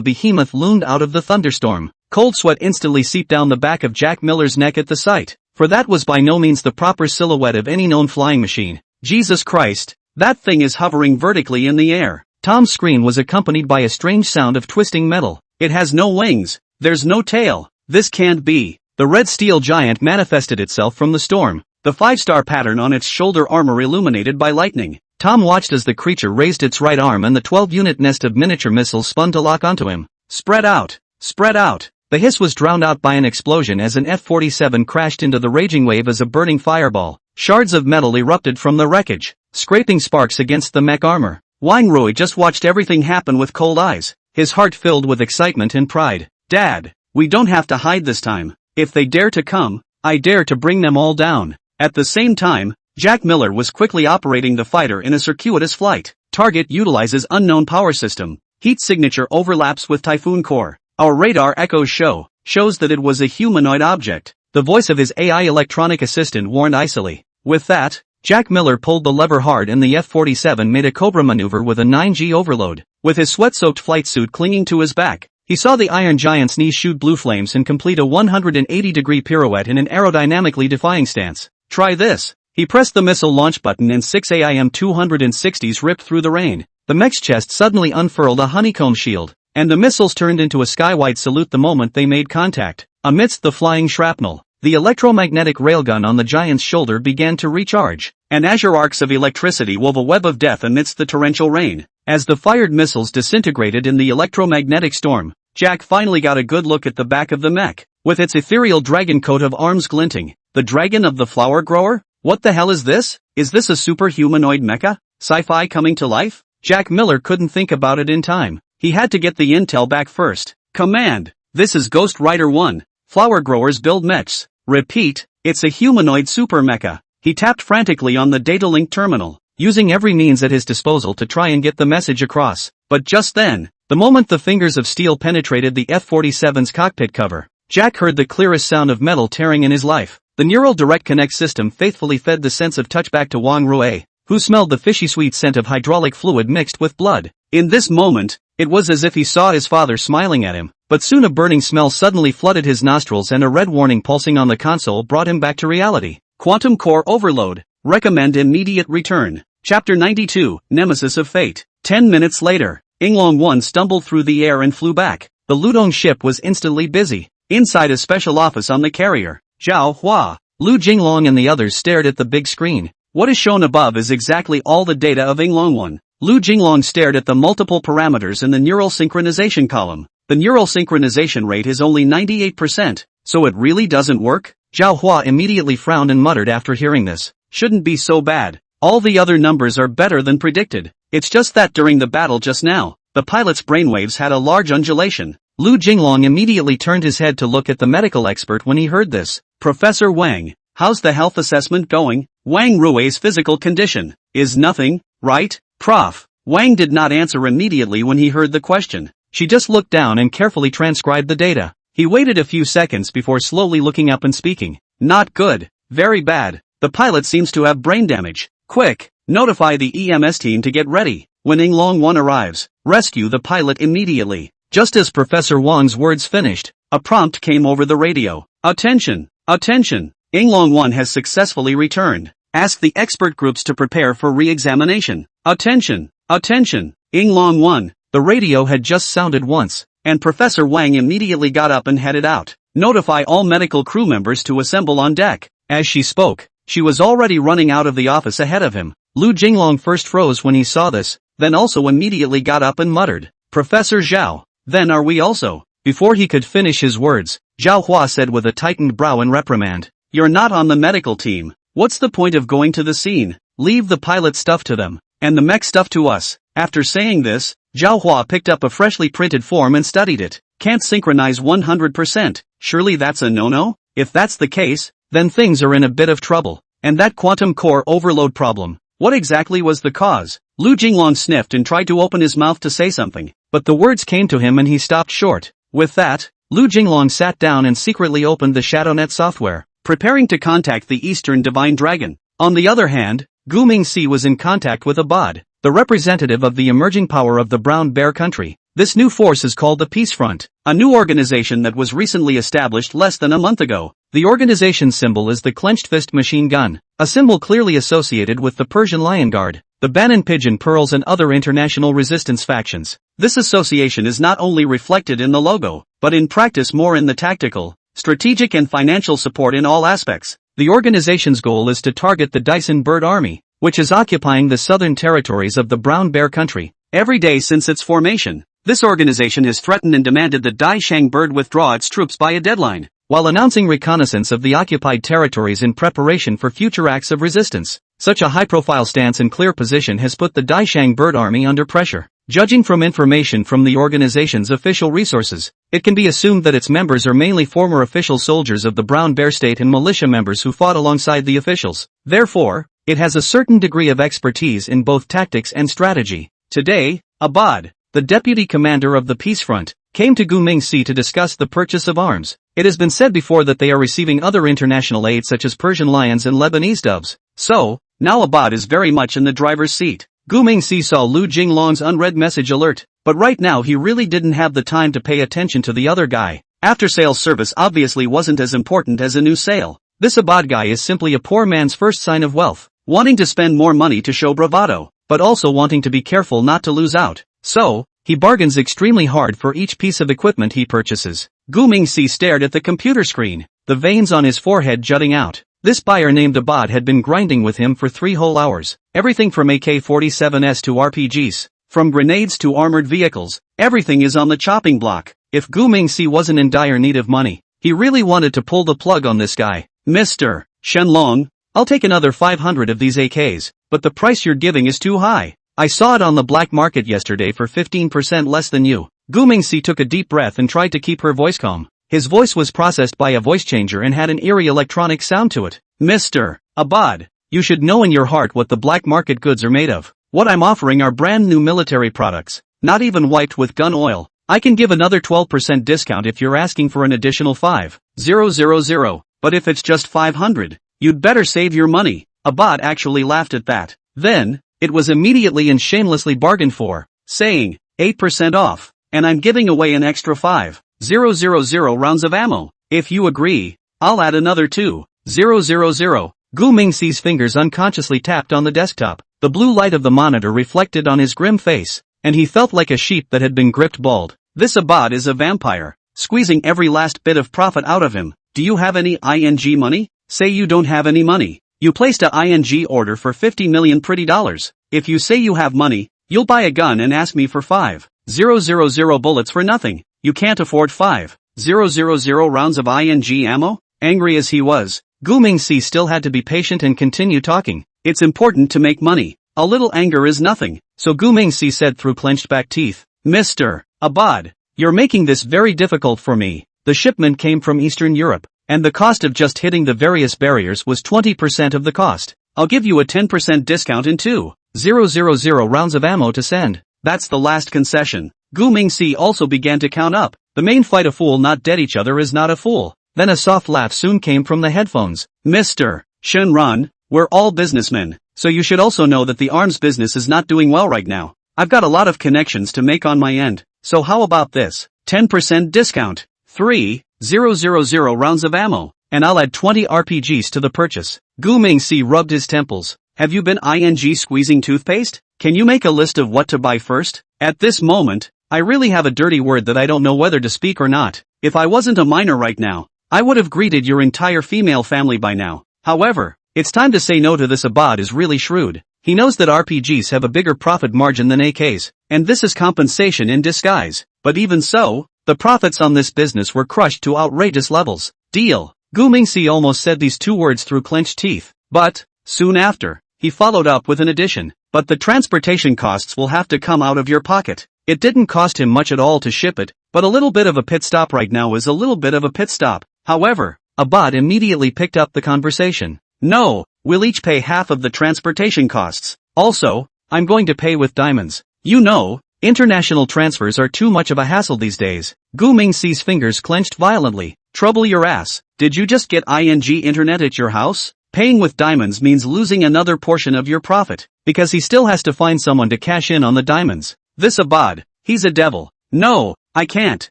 behemoth loomed out of the thunderstorm. Cold sweat instantly seeped down the back of Jack Miller's neck at the sight, for that was by no means the proper silhouette of any known flying machine. Jesus Christ, that thing is hovering vertically in the air. Tom's scream was accompanied by a strange sound of twisting metal. It has no wings. There's no tail. This can't be. The red steel giant manifested itself from the storm, the 5-star pattern on its shoulder armor illuminated by lightning. Tom watched as the creature raised its right arm and the 12-unit nest of miniature missiles spun to lock onto him. Spread out! Spread out! The hiss was drowned out by an explosion as an F-47 crashed into the raging wave as a burning fireball. Shards of metal erupted from the wreckage, scraping sparks against the mech armor. Wang Rui just watched everything happen with cold eyes, his heart filled with excitement and pride. Dad, we don't have to hide this time. If they dare to come, I dare to bring them all down. At the same time, Jack Miller was quickly operating the fighter in a circuitous flight. Target utilizes unknown power system. Heat signature overlaps with Typhoon core. Our radar echoes shows that it was a humanoid object. The voice of his AI electronic assistant warned icily. With that, Jack Miller pulled the lever hard and the F-47 made a Cobra maneuver with a 9G overload. With his sweat-soaked flight suit clinging to his back, he saw the Iron Giant's knees shoot blue flames and complete a 180-degree pirouette in an aerodynamically defying stance. Try this. He pressed the missile launch button and 6 AIM-260s ripped through the rain. The mech's chest suddenly unfurled a honeycomb shield, and the missiles turned into a skywide salute the moment they made contact. Amidst the flying shrapnel, the electromagnetic railgun on the giant's shoulder began to recharge, and azure arcs of electricity wove a web of death amidst the torrential rain. As the fired missiles disintegrated in the electromagnetic storm, Jack finally got a good look at the back of the mech, with its ethereal dragon coat of arms glinting. The dragon of the flower grower? What the hell is this? Is this a super-humanoid mecha? Sci-fi coming to life? Jack Miller couldn't think about it in time. He had to get the intel back first. Command! This is Ghost Rider 1. Flower growers build mechs. Repeat, it's a humanoid super mecha. He tapped frantically on the data link terminal, using every means at his disposal to try and get the message across. But just then, The moment the fingers of steel penetrated the F-47's cockpit cover, Jack heard the clearest sound of metal tearing in his life. The neural direct connect system faithfully fed the sense of touch back to Wang Rui, who smelled the fishy sweet scent of hydraulic fluid mixed with blood. In this moment, it was as if he saw his father smiling at him, but soon a burning smell suddenly flooded his nostrils and a red warning pulsing on the console brought him back to reality. Quantum Core Overload. Recommend immediate return. Chapter 92, Nemesis of Fate. 10 minutes later, Yinglong 1 stumbled through the air and flew back. The Ludong ship was instantly busy. Inside a special office on the carrier, Zhao Hua, Lu Jinglong and the others stared at the big screen. What is shown above is exactly all the data of Yinglong 1. Lu Jinglong stared at the multiple parameters in the neural synchronization column. The neural synchronization rate is only 98%, so it really doesn't work? Zhao Hua immediately frowned and muttered after hearing this. Shouldn't be so bad. All the other numbers are better than predicted. It's just that during the battle just now, the pilot's brainwaves had a large undulation. Lu Jinglong immediately turned his head to look at the medical expert when he heard this. Professor Wang, how's the health assessment going? Wang Rui's physical condition is nothing, right? Prof. Wang did not answer immediately when he heard the question. She just looked down and carefully transcribed the data. He waited a few seconds before slowly looking up and speaking. Not good. Very bad. The pilot seems to have brain damage. Quick, notify the EMS team to get ready. When Yinglong 1 arrives, rescue the pilot immediately. Just as Professor Wang's words finished, a prompt came over the radio. Attention! Attention! Yinglong 1 has successfully returned. Ask the expert groups to prepare for re-examination. Attention! Attention! Yinglong 1. The radio had just sounded once, and Professor Wang immediately got up and headed out. Notify all medical crew members to assemble on deck. As she spoke, she was already running out of the office ahead of him. Lu Jinglong first froze when he saw this, then also immediately got up and muttered, Professor Zhao, then are we also? Before he could finish his words, Zhao Hua said with a tightened brow in reprimand, You're not on the medical team. What's the point of going to the scene? Leave the pilot stuff to them, and the mech stuff to us. After saying this, Zhao Hua picked up a freshly printed form and studied it. Can't synchronize 100%. Surely that's a no-no? If that's the case, then things are in a bit of trouble. And that quantum core overload problem, what exactly was the cause? Lu Jinglong sniffed and tried to open his mouth to say something, but the words came to him and he stopped short. With that, Lu Jinglong sat down and secretly opened the ShadowNet software, preparing to contact the Eastern Divine Dragon. On the other hand, Gu Mingxi was in contact with Abad, the representative of the emerging power of the Brown Bear country. This new force is called the Peace Front, a new organization that was recently established less than a month ago. The organization's symbol is the clenched fist machine gun, a symbol clearly associated with the Persian Lion Guard, the Bannon Pigeon Pearls and other international resistance factions. This association is not only reflected in the logo, but in practice more in the tactical, strategic and financial support in all aspects. The organization's goal is to target the Dyson Bird Army, which is occupying the southern territories of the Brown Bear country. Every day since its formation, this organization has threatened and demanded that Dai Shang Bird withdraw its troops by a deadline, while announcing reconnaissance of the occupied territories in preparation for future acts of resistance. Such a high-profile stance and clear position has put the Dai Shang Bird Army under pressure. Judging from information from the organization's official resources, it can be assumed that its members are mainly former official soldiers of the Brown Bear State and militia members who fought alongside the officials. Therefore, it has a certain degree of expertise in both tactics and strategy. Today, Abad, the deputy commander of the Peace Front, came to Gu Mingxi to discuss the purchase of arms. It has been said before that they are receiving other international aid such as Persian lions and Lebanese doves. So, now Abad is very much in the driver's seat. Gu Mingxi saw Lu Jinglong's unread message alert, but right now he really didn't have the time to pay attention to the other guy. After-sales service obviously wasn't as important as a new sale. This Abad guy is simply a poor man's first sign of wealth, wanting to spend more money to show bravado, but also wanting to be careful not to lose out. So, he bargains extremely hard for each piece of equipment he purchases. Gu Mingxi stared at the computer screen, the veins on his forehead jutting out. This buyer named Abad had been grinding with him for 3 whole hours. Everything from AK-47s to RPGs, from grenades to armored vehicles, everything is on the chopping block. If Gu Mingxi wasn't in dire need of money, he really wanted to pull the plug on this guy. Mr. Shenlong, I'll take another 500 of these AKs, but the price you're giving is too high. I saw it on the black market yesterday for 15% less than you. Gu Mingxi took a deep breath and tried to keep her voice calm. His voice was processed by a voice changer and had an eerie electronic sound to it. Mr. Abad, you should know in your heart what the black market goods are made of. What I'm offering are brand new military products. not even wiped with gun oil. I can give another 12% discount if you're asking for an additional 5,000, but if it's just 500, you'd better save your money. Abad actually laughed at that. Then, it was immediately and shamelessly bargained for, saying, 8% off, and I'm giving away an extra 5,000 rounds of ammo. If you agree, I'll add another 2,000. Gu Mingxi's fingers unconsciously tapped on the desktop. The blue light of the monitor reflected on his grim face, and he felt like a sheep that had been gripped bald. This Abad is a vampire, squeezing every last bit of profit out of him. Do you have any ING money? Say you don't have any money. You placed a ING order for 50 million pretty dollars. If you say you have money, you'll buy a gun and ask me for 5,000 bullets for nothing. You can't afford 5,000 rounds of ING ammo? Angry as he was, Gu Mingxi still had to be patient and continue talking. It's important to make money. A little anger is nothing. So Gu Mingxi said through clenched back teeth, Mr. Abad, you're making this very difficult for me. The shipment came from Eastern Europe, and the cost of just hitting the various barriers was 20% of the cost. I'll give you a 10% discount in 2,000 rounds of ammo to send. That's the last concession. Gu Mingxi also began to count up. The main fight a fool not dead each other is not a fool. Then a soft laugh soon came from the headphones. Mr. Shenron, we're all businessmen, so you should also know that the arms business is not doing well right now. I've got a lot of connections to make on my end, so how about this? 10% discount, 3,000 rounds of ammo, and I'll add 20 RPGs to the purchase. Gu Mingxi rubbed his temples. Have you been ING squeezing toothpaste? Can you make a list of what to buy first? At this moment, I really have a dirty word that I don't know whether to speak or not. If I wasn't a minor right now, I would have greeted your entire female family by now. However, it's time to say no to this. Abad is really shrewd. He knows that RPGs have a bigger profit margin than AKs, and this is compensation in disguise. But even so, the profits on this business were crushed to outrageous levels. Deal. Gu Mingxi almost said these two words through clenched teeth. But, soon after, he followed up with an addition. But the transportation costs will have to come out of your pocket. It didn't cost him much at all to ship it, but a little bit of a pit stop right now is a little bit of a pit stop. However, Abad immediately picked up the conversation. No, we'll each pay half of the transportation costs. Also, I'm going to pay with diamonds. You know, international transfers are too much of a hassle these days. Gu Mingxi's fingers clenched violently. Trouble your ass. Did you just get ING internet at your house? Paying with diamonds means losing another portion of your profit, because he still has to find someone to cash in on the diamonds. This Abad, he's a devil. No, I can't.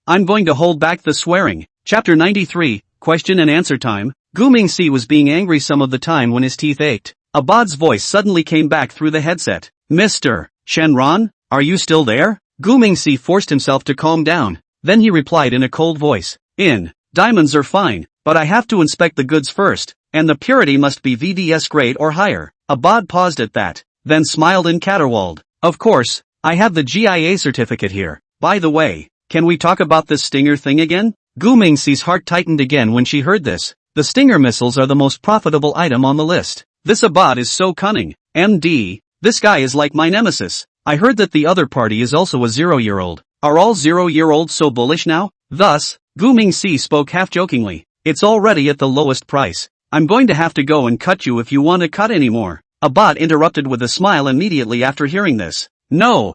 I'm going to hold back the swearing. Chapter 93, Question and Answer Time. Gu Mingxi was being angry some of the time when his teeth ached. Abad's voice suddenly came back through the headset. Mr. Shenron, are you still there? Gu Mingxi forced himself to calm down. Then he replied in a cold voice. Diamonds are fine, but I have to inspect the goods first, and the purity must be VDS grade or higher. Abad paused at that, then smiled and caterwauled. Of course, I have the GIA certificate here. By the way, can we talk about this Stinger thing again? Gu Mingxi's heart tightened again when she heard this. The Stinger missiles are the most profitable item on the list. This Abad is so cunning. MD, this guy is like my nemesis. I heard that the other party is also a 0-year-old. Are all 0-year-olds so bullish now? Thus, Gu Mingxi spoke half-jokingly. It's already at the lowest price. I'm going to have to go and cut you if you want to cut anymore. Abad interrupted with a smile immediately after hearing this. No,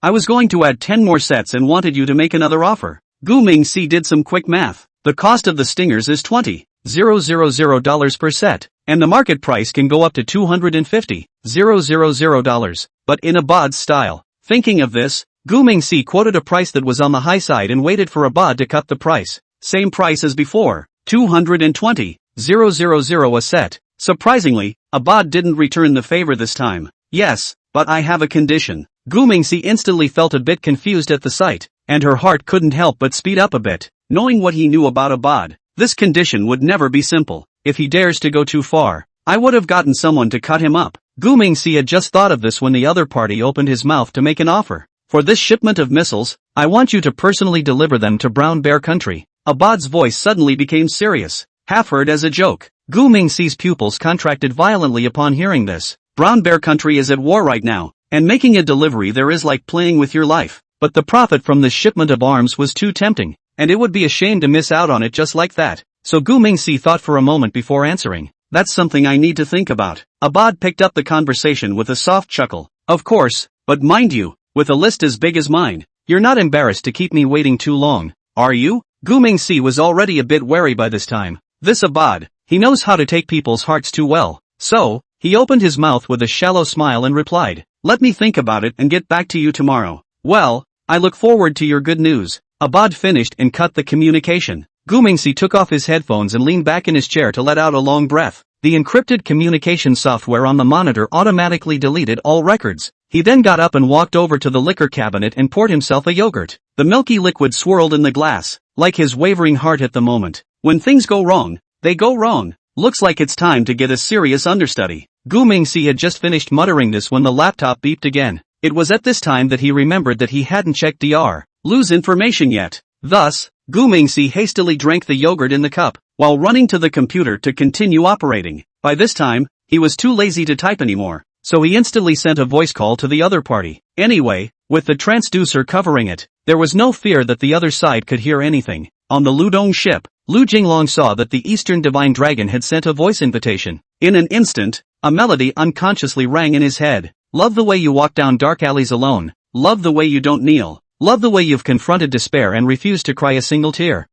I was going to add 10 more sets and wanted you to make another offer. Gu Mingxi did some quick math. The cost of the Stingers is $20,000 per set, and the market price can go up to $250,000, but in Abad's style. Thinking of this, Gu Mingxi quoted a price that was on the high side and waited for Abad to cut the price. Same price as before, $220,000 a set. Surprisingly, Abad didn't return the favor this time. Yes, but I have a condition. Gu Mingxi instantly felt a bit confused at the sight, and her heart couldn't help but speed up a bit. Knowing what he knew about Abad, this condition would never be simple. If he dares to go too far, I would have gotten someone to cut him up. Gu Mingxi had just thought of this when the other party opened his mouth to make an offer. For this shipment of missiles, I want you to personally deliver them to Brown Bear Country. Abad's voice suddenly became serious, half heard as a joke. Gu Mingxi's pupils contracted violently upon hearing this. Brown Bear Country is at war right now, and making a delivery there is like playing with your life. But the profit from this shipment of arms was too tempting, and it would be a shame to miss out on it just like that. So Gu Mingxi thought for a moment before answering. That's something I need to think about. Abad picked up the conversation with a soft chuckle. Of course, but mind you, with a list as big as mine. You're not embarrassed to keep me waiting too long, are you? Gu Mingxi was already a bit wary by this time. This Abad, he knows how to take people's hearts too well. So, he opened his mouth with a shallow smile and replied, "Let me think about it and get back to you tomorrow." "Well, I look forward to your good news." Abad finished and cut the communication. Gu Mingxi took off his headphones and leaned back in his chair to let out a long breath. The encrypted communication software on the monitor automatically deleted all records. He then got up and walked over to the liquor cabinet and poured himself a yogurt. The milky liquid swirled in the glass, like his wavering heart at the moment. When things go wrong, they go wrong. Looks like it's time to get a serious understudy. Gu Mingxi had just finished muttering this when the laptop beeped again. It was at this time that he remembered that he hadn't checked Dr. Lu's information yet. Thus, Gu Mingxi hastily drank the yogurt in the cup, while running to the computer to continue operating. By this time, he was too lazy to type anymore, so he instantly sent a voice call to the other party. Anyway, with the transducer covering it, there was no fear that the other side could hear anything. On the Ludong ship, Lu Jinglong saw that the Eastern Divine Dragon had sent a voice invitation. In an instant, a melody unconsciously rang in his head. "Love the way you walk down dark alleys alone. Love the way you don't kneel. Love the way you've confronted despair and refused to cry a single tear."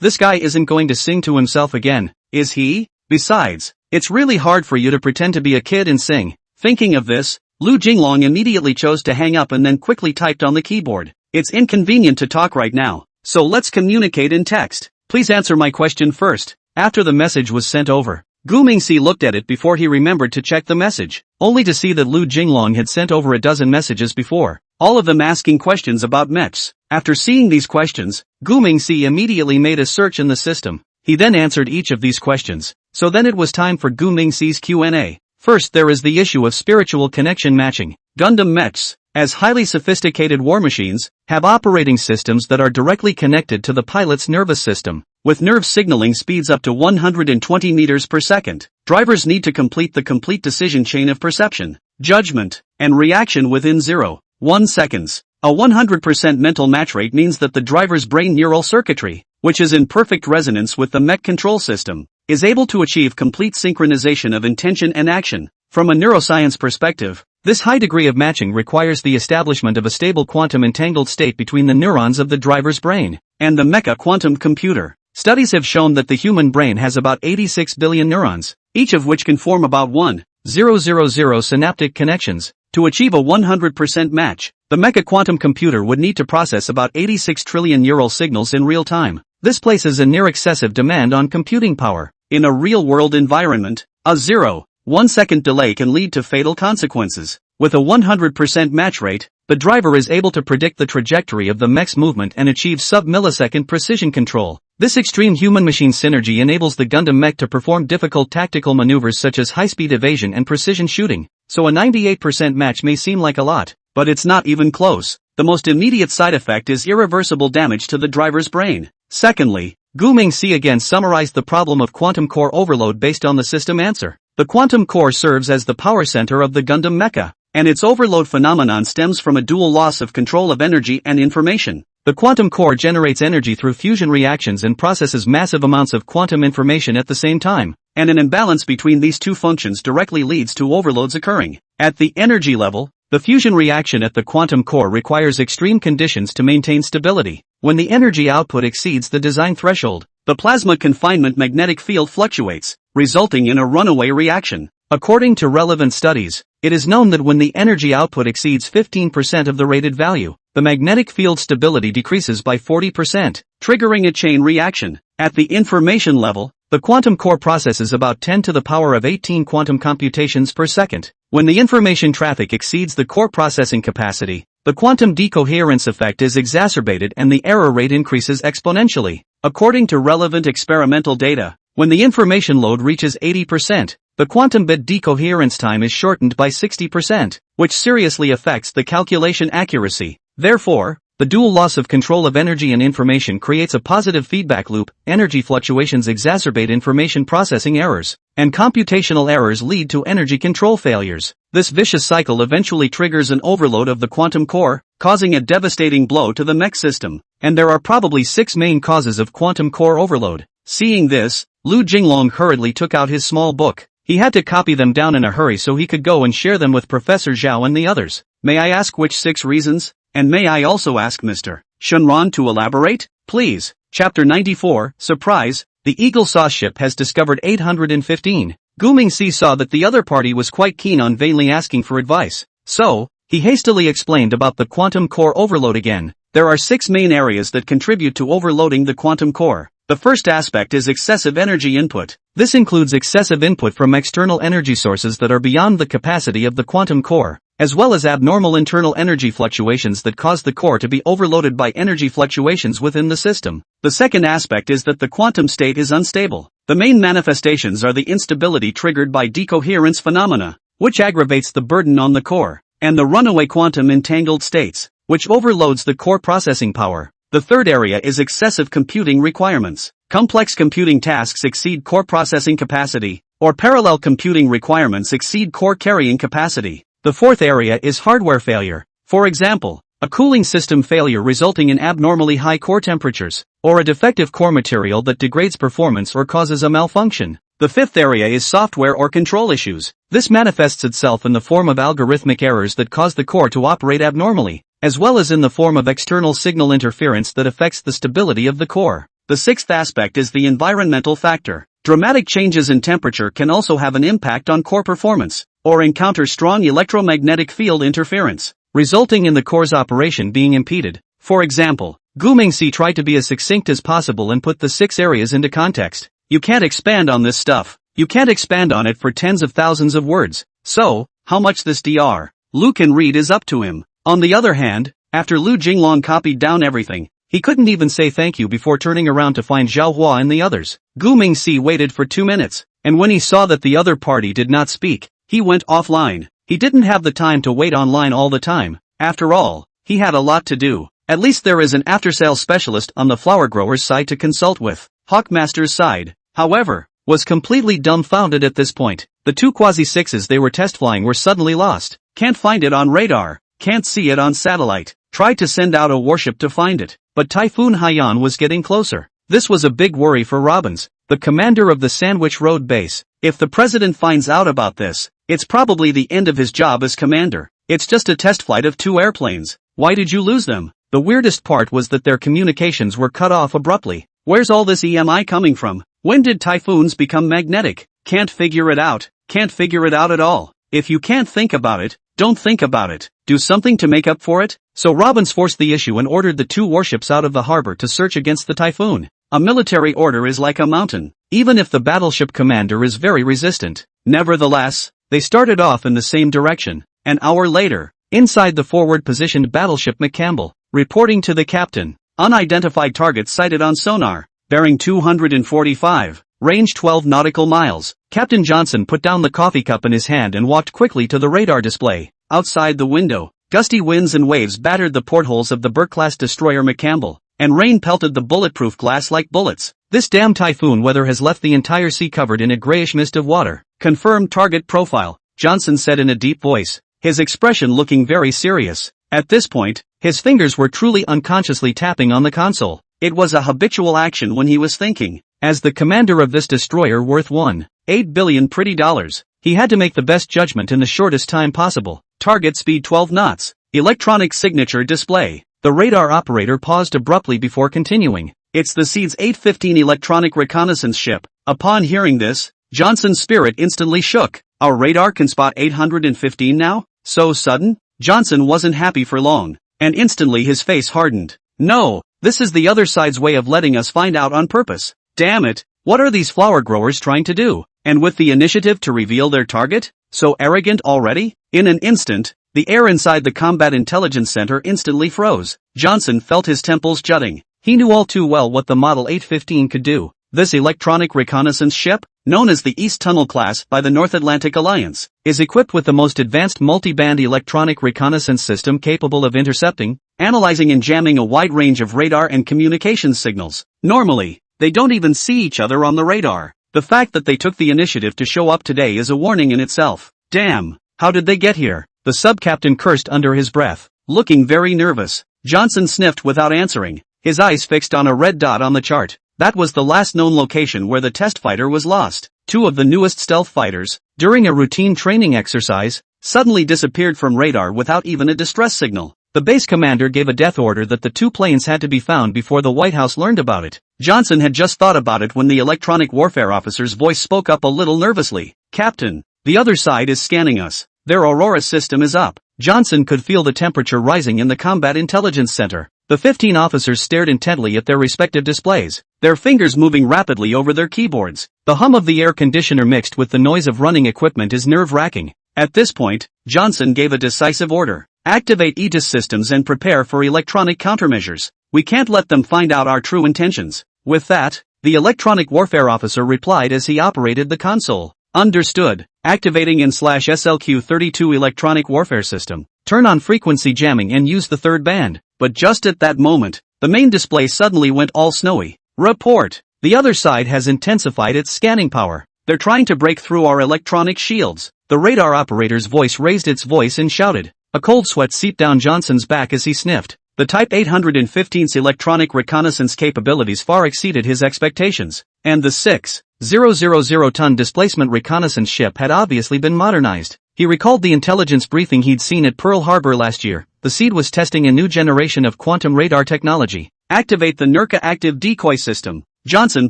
This guy isn't going to sing to himself again, is he? Besides, it's really hard for you to pretend to be a kid and sing. Thinking of this, Lu Jinglong immediately chose to hang up and then quickly typed on the keyboard. "It's inconvenient to talk right now, so let's communicate in text. Please answer my question first." After the message was sent over, Gu Mingxi looked at it before he remembered to check the message, only to see that Lu Jinglong had sent over a dozen messages before, all of them asking questions about mechs. After seeing these questions, Gu Mingxi immediately made a search in the system. He then answered each of these questions. So then it was time for Gu Mingxi's Q&A. First, there is the issue of spiritual connection matching. Gundam mechs, as highly sophisticated war machines, have operating systems that are directly connected to the pilot's nervous system, with nerve signaling speeds up to 120 meters per second. Drivers need to complete the complete decision chain of perception, judgment, and reaction within 0.1 seconds. A 100% mental match rate means that the driver's brain neural circuitry, which is in perfect resonance with the mech control system, is able to achieve complete synchronization of intention and action. From a neuroscience perspective, this high degree of matching requires the establishment of a stable quantum entangled state between the neurons of the driver's brain and the mecha quantum computer. Studies have shown that the human brain has about 86 billion neurons, each of which can form about 1,000 synaptic connections. To achieve a 100% match, the mecha quantum computer would need to process about 86 trillion neural signals in real time. This places a near excessive demand on computing power. In a real-world environment, a 0.1 second delay can lead to fatal consequences. With a 100% match rate, the driver is able to predict the trajectory of the mech's movement and achieve sub-millisecond precision control. This extreme human-machine synergy enables the Gundam mech to perform difficult tactical maneuvers such as high-speed evasion and precision shooting. So a 98% match may seem like a lot, but it's not even close. The most immediate side effect is irreversible damage to the driver's brain. Secondly, Gu Mingxi again summarized the problem of quantum core overload based on the system answer. The quantum core serves as the power center of the Gundam mecha, and its overload phenomenon stems from a dual loss of control of energy and information. The quantum core generates energy through fusion reactions and processes massive amounts of quantum information at the same time, and an imbalance between these two functions directly leads to overloads occurring. At the energy level, the fusion reaction at the quantum core requires extreme conditions to maintain stability. When the energy output exceeds the design threshold, the plasma confinement magnetic field fluctuates, resulting in a runaway reaction. According to relevant studies, it is known that when the energy output exceeds 15% of the rated value, the magnetic field stability decreases by 40%, triggering a chain reaction. At the information level, the quantum core processes about 10 to the power of 18 quantum computations per second. When the information traffic exceeds the core processing capacity, the quantum decoherence effect is exacerbated and the error rate increases exponentially. According to relevant experimental data, when the information load reaches 80%, the quantum bit decoherence time is shortened by 60%, which seriously affects the calculation accuracy. Therefore, the dual loss of control of energy and information creates a positive feedback loop. Energy fluctuations exacerbate information processing errors, and computational errors lead to energy control failures. This vicious cycle eventually triggers an overload of the quantum core, causing a devastating blow to the mech system. And there are probably 6 main causes of quantum core overload. Seeing this, Lu Jinglong hurriedly took out his small book. He had to copy them down in a hurry so he could go and share them with Professor Zhao and the others. May I ask which 6 reasons? And may I also ask Mr. Shunran to elaborate? Please. Chapter 94, Surprise. The Eagle Sauce ship has discovered 815. Gu Mingxi saw that the other party was quite keen on vainly asking for advice. So, he hastily explained about the quantum core overload again. There are 6 main areas that contribute to overloading the quantum core. The first aspect is excessive energy input. This includes excessive input from external energy sources that are beyond the capacity of the quantum core, as well as abnormal internal energy fluctuations that cause the core to be overloaded by energy fluctuations within the system. The second aspect is that the quantum state is unstable. The main manifestations are the instability triggered by decoherence phenomena, which aggravates the burden on the core, and the runaway quantum entangled states, which overloads the core processing power. The third area is excessive computing requirements. Complex computing tasks exceed core processing capacity, or parallel computing requirements exceed core carrying capacity. The fourth area is hardware failure. For example, a cooling system failure resulting in abnormally high core temperatures, or a defective core material that degrades performance or causes a malfunction. The fifth area is software or control issues. This manifests itself in the form of algorithmic errors that cause the core to operate abnormally, as well as in the form of external signal interference that affects the stability of the core. The sixth aspect is the environmental factor. Dramatic changes in temperature can also have an impact on core performance, or encounter strong electromagnetic field interference, resulting in the core's operation being impeded. For example, Gu Mingxi tried to be as succinct as possible and put the 6 areas into context. You can't expand on this stuff. You can't expand on it for tens of thousands of words. So, how much this Dr. Lu can read is up to him. On the other hand, after Lu Jinglong copied down everything, he couldn't even say thank you before turning around to find Zhao Hua and the others. Gu Mingxi waited for 2 minutes, and when he saw that the other party did not speak, he went offline. He didn't have the time to wait online all the time. After all, he had a lot to do. At least there is an after-sales specialist on the flower grower's side to consult with. Hawkmaster's side, however, was completely dumbfounded at this point. The 2 quasi-6s they were test flying were suddenly lost. Can't find it on radar. Can't see it on satellite. Tried to send out a warship to find it, but Typhoon Haiyan was getting closer. This was a big worry for Robbins, the commander of the Sandwich Road base. If the president finds out about this, it's probably the end of his job as commander. It's just a test flight of 2 airplanes. Why did you lose them? The weirdest part was that their communications were cut off abruptly. Where's all this EMI coming from? When did typhoons become magnetic? Can't figure it out. Can't figure it out at all. If you can't think about it, don't think about it. Do something to make up for it. So Robbins forced the issue and ordered the 2 warships out of the harbor to search against the typhoon. A military order is like a mountain, even if the battleship commander is very resistant. Nevertheless, they started off in the same direction. An hour later, inside the forward-positioned battleship McCampbell, reporting to the captain, unidentified targets sighted on sonar, bearing 245, range 12 nautical miles. Captain Johnson put down the coffee cup in his hand and walked quickly to the radar display. Outside the window, gusty winds and waves battered the portholes of the Burke-class destroyer McCampbell, and rain pelted the bulletproof glass like bullets. This damn typhoon weather has left the entire sea covered in a grayish mist of water. Confirmed target profile, Johnson said in a deep voice, his expression looking very serious. At this point, his fingers were truly unconsciously tapping on the console. It was a habitual action when he was thinking. As the commander of this destroyer worth $1.8 billion pretty dollars, he had to make the best judgment in the shortest time possible. Target speed 12 knots. Electronic signature display. The radar operator paused abruptly before continuing. It's the SEAD's 815 electronic reconnaissance ship. Upon hearing this, Johnson's spirit instantly shook. Our radar can spot 815 now? So sudden? Johnson wasn't happy for long, and instantly his face hardened. No, this is the other side's way of letting us find out on purpose. Damn it, what are these flower growers trying to do? And with the initiative to reveal their target? So arrogant already? In an instant, the air inside the Combat Intelligence Center instantly froze. Johnson felt his temples jutting. He knew all too well what the Model 815 could do. This electronic reconnaissance ship, known as the East Tunnel class by the North Atlantic Alliance, is equipped with the most advanced multi-band electronic reconnaissance system capable of intercepting, analyzing and jamming a wide range of radar and communications signals. Normally, they don't even see each other on the radar. The fact that they took the initiative to show up today is a warning in itself. Damn, how did they get here? The sub-captain cursed under his breath, looking very nervous. Johnson sniffed without answering, his eyes fixed on a red dot on the chart. That was the last known location where the test fighter was lost. Two of the newest stealth fighters, during a routine training exercise, suddenly disappeared from radar without even a distress signal. The base commander gave a death order that the two planes had to be found before the White House learned about it. Johnson had just thought about it when the electronic warfare officer's voice spoke up a little nervously. "Captain, the other side is scanning us. Their Aurora system is up." Johnson could feel the temperature rising in the Combat Intelligence Center. The 15 officers stared intently at their respective displays, their fingers moving rapidly over their keyboards. The hum of the air conditioner mixed with the noise of running equipment is nerve-wracking. At this point, Johnson gave a decisive order. "Activate Aegis systems and prepare for electronic countermeasures. We can't let them find out our true intentions." With that, the electronic warfare officer replied as he operated the console. "Understood. Activating in/SLQ-32 electronic warfare system. Turn on frequency jamming and use the third band." But just at that moment, the main display suddenly went all snowy. "Report. The other side has intensified its scanning power. They're trying to break through our electronic shields." The radar operator's voice raised its voice and shouted. A cold sweat seeped down Johnson's back as he sniffed. The Type 815's electronic reconnaissance capabilities far exceeded his expectations, and the 6,000-ton displacement reconnaissance ship had obviously been modernized. He recalled the intelligence briefing he'd seen at Pearl Harbor last year. The SEAD was testing a new generation of quantum radar technology. "Activate the NERCA active decoy system." Johnson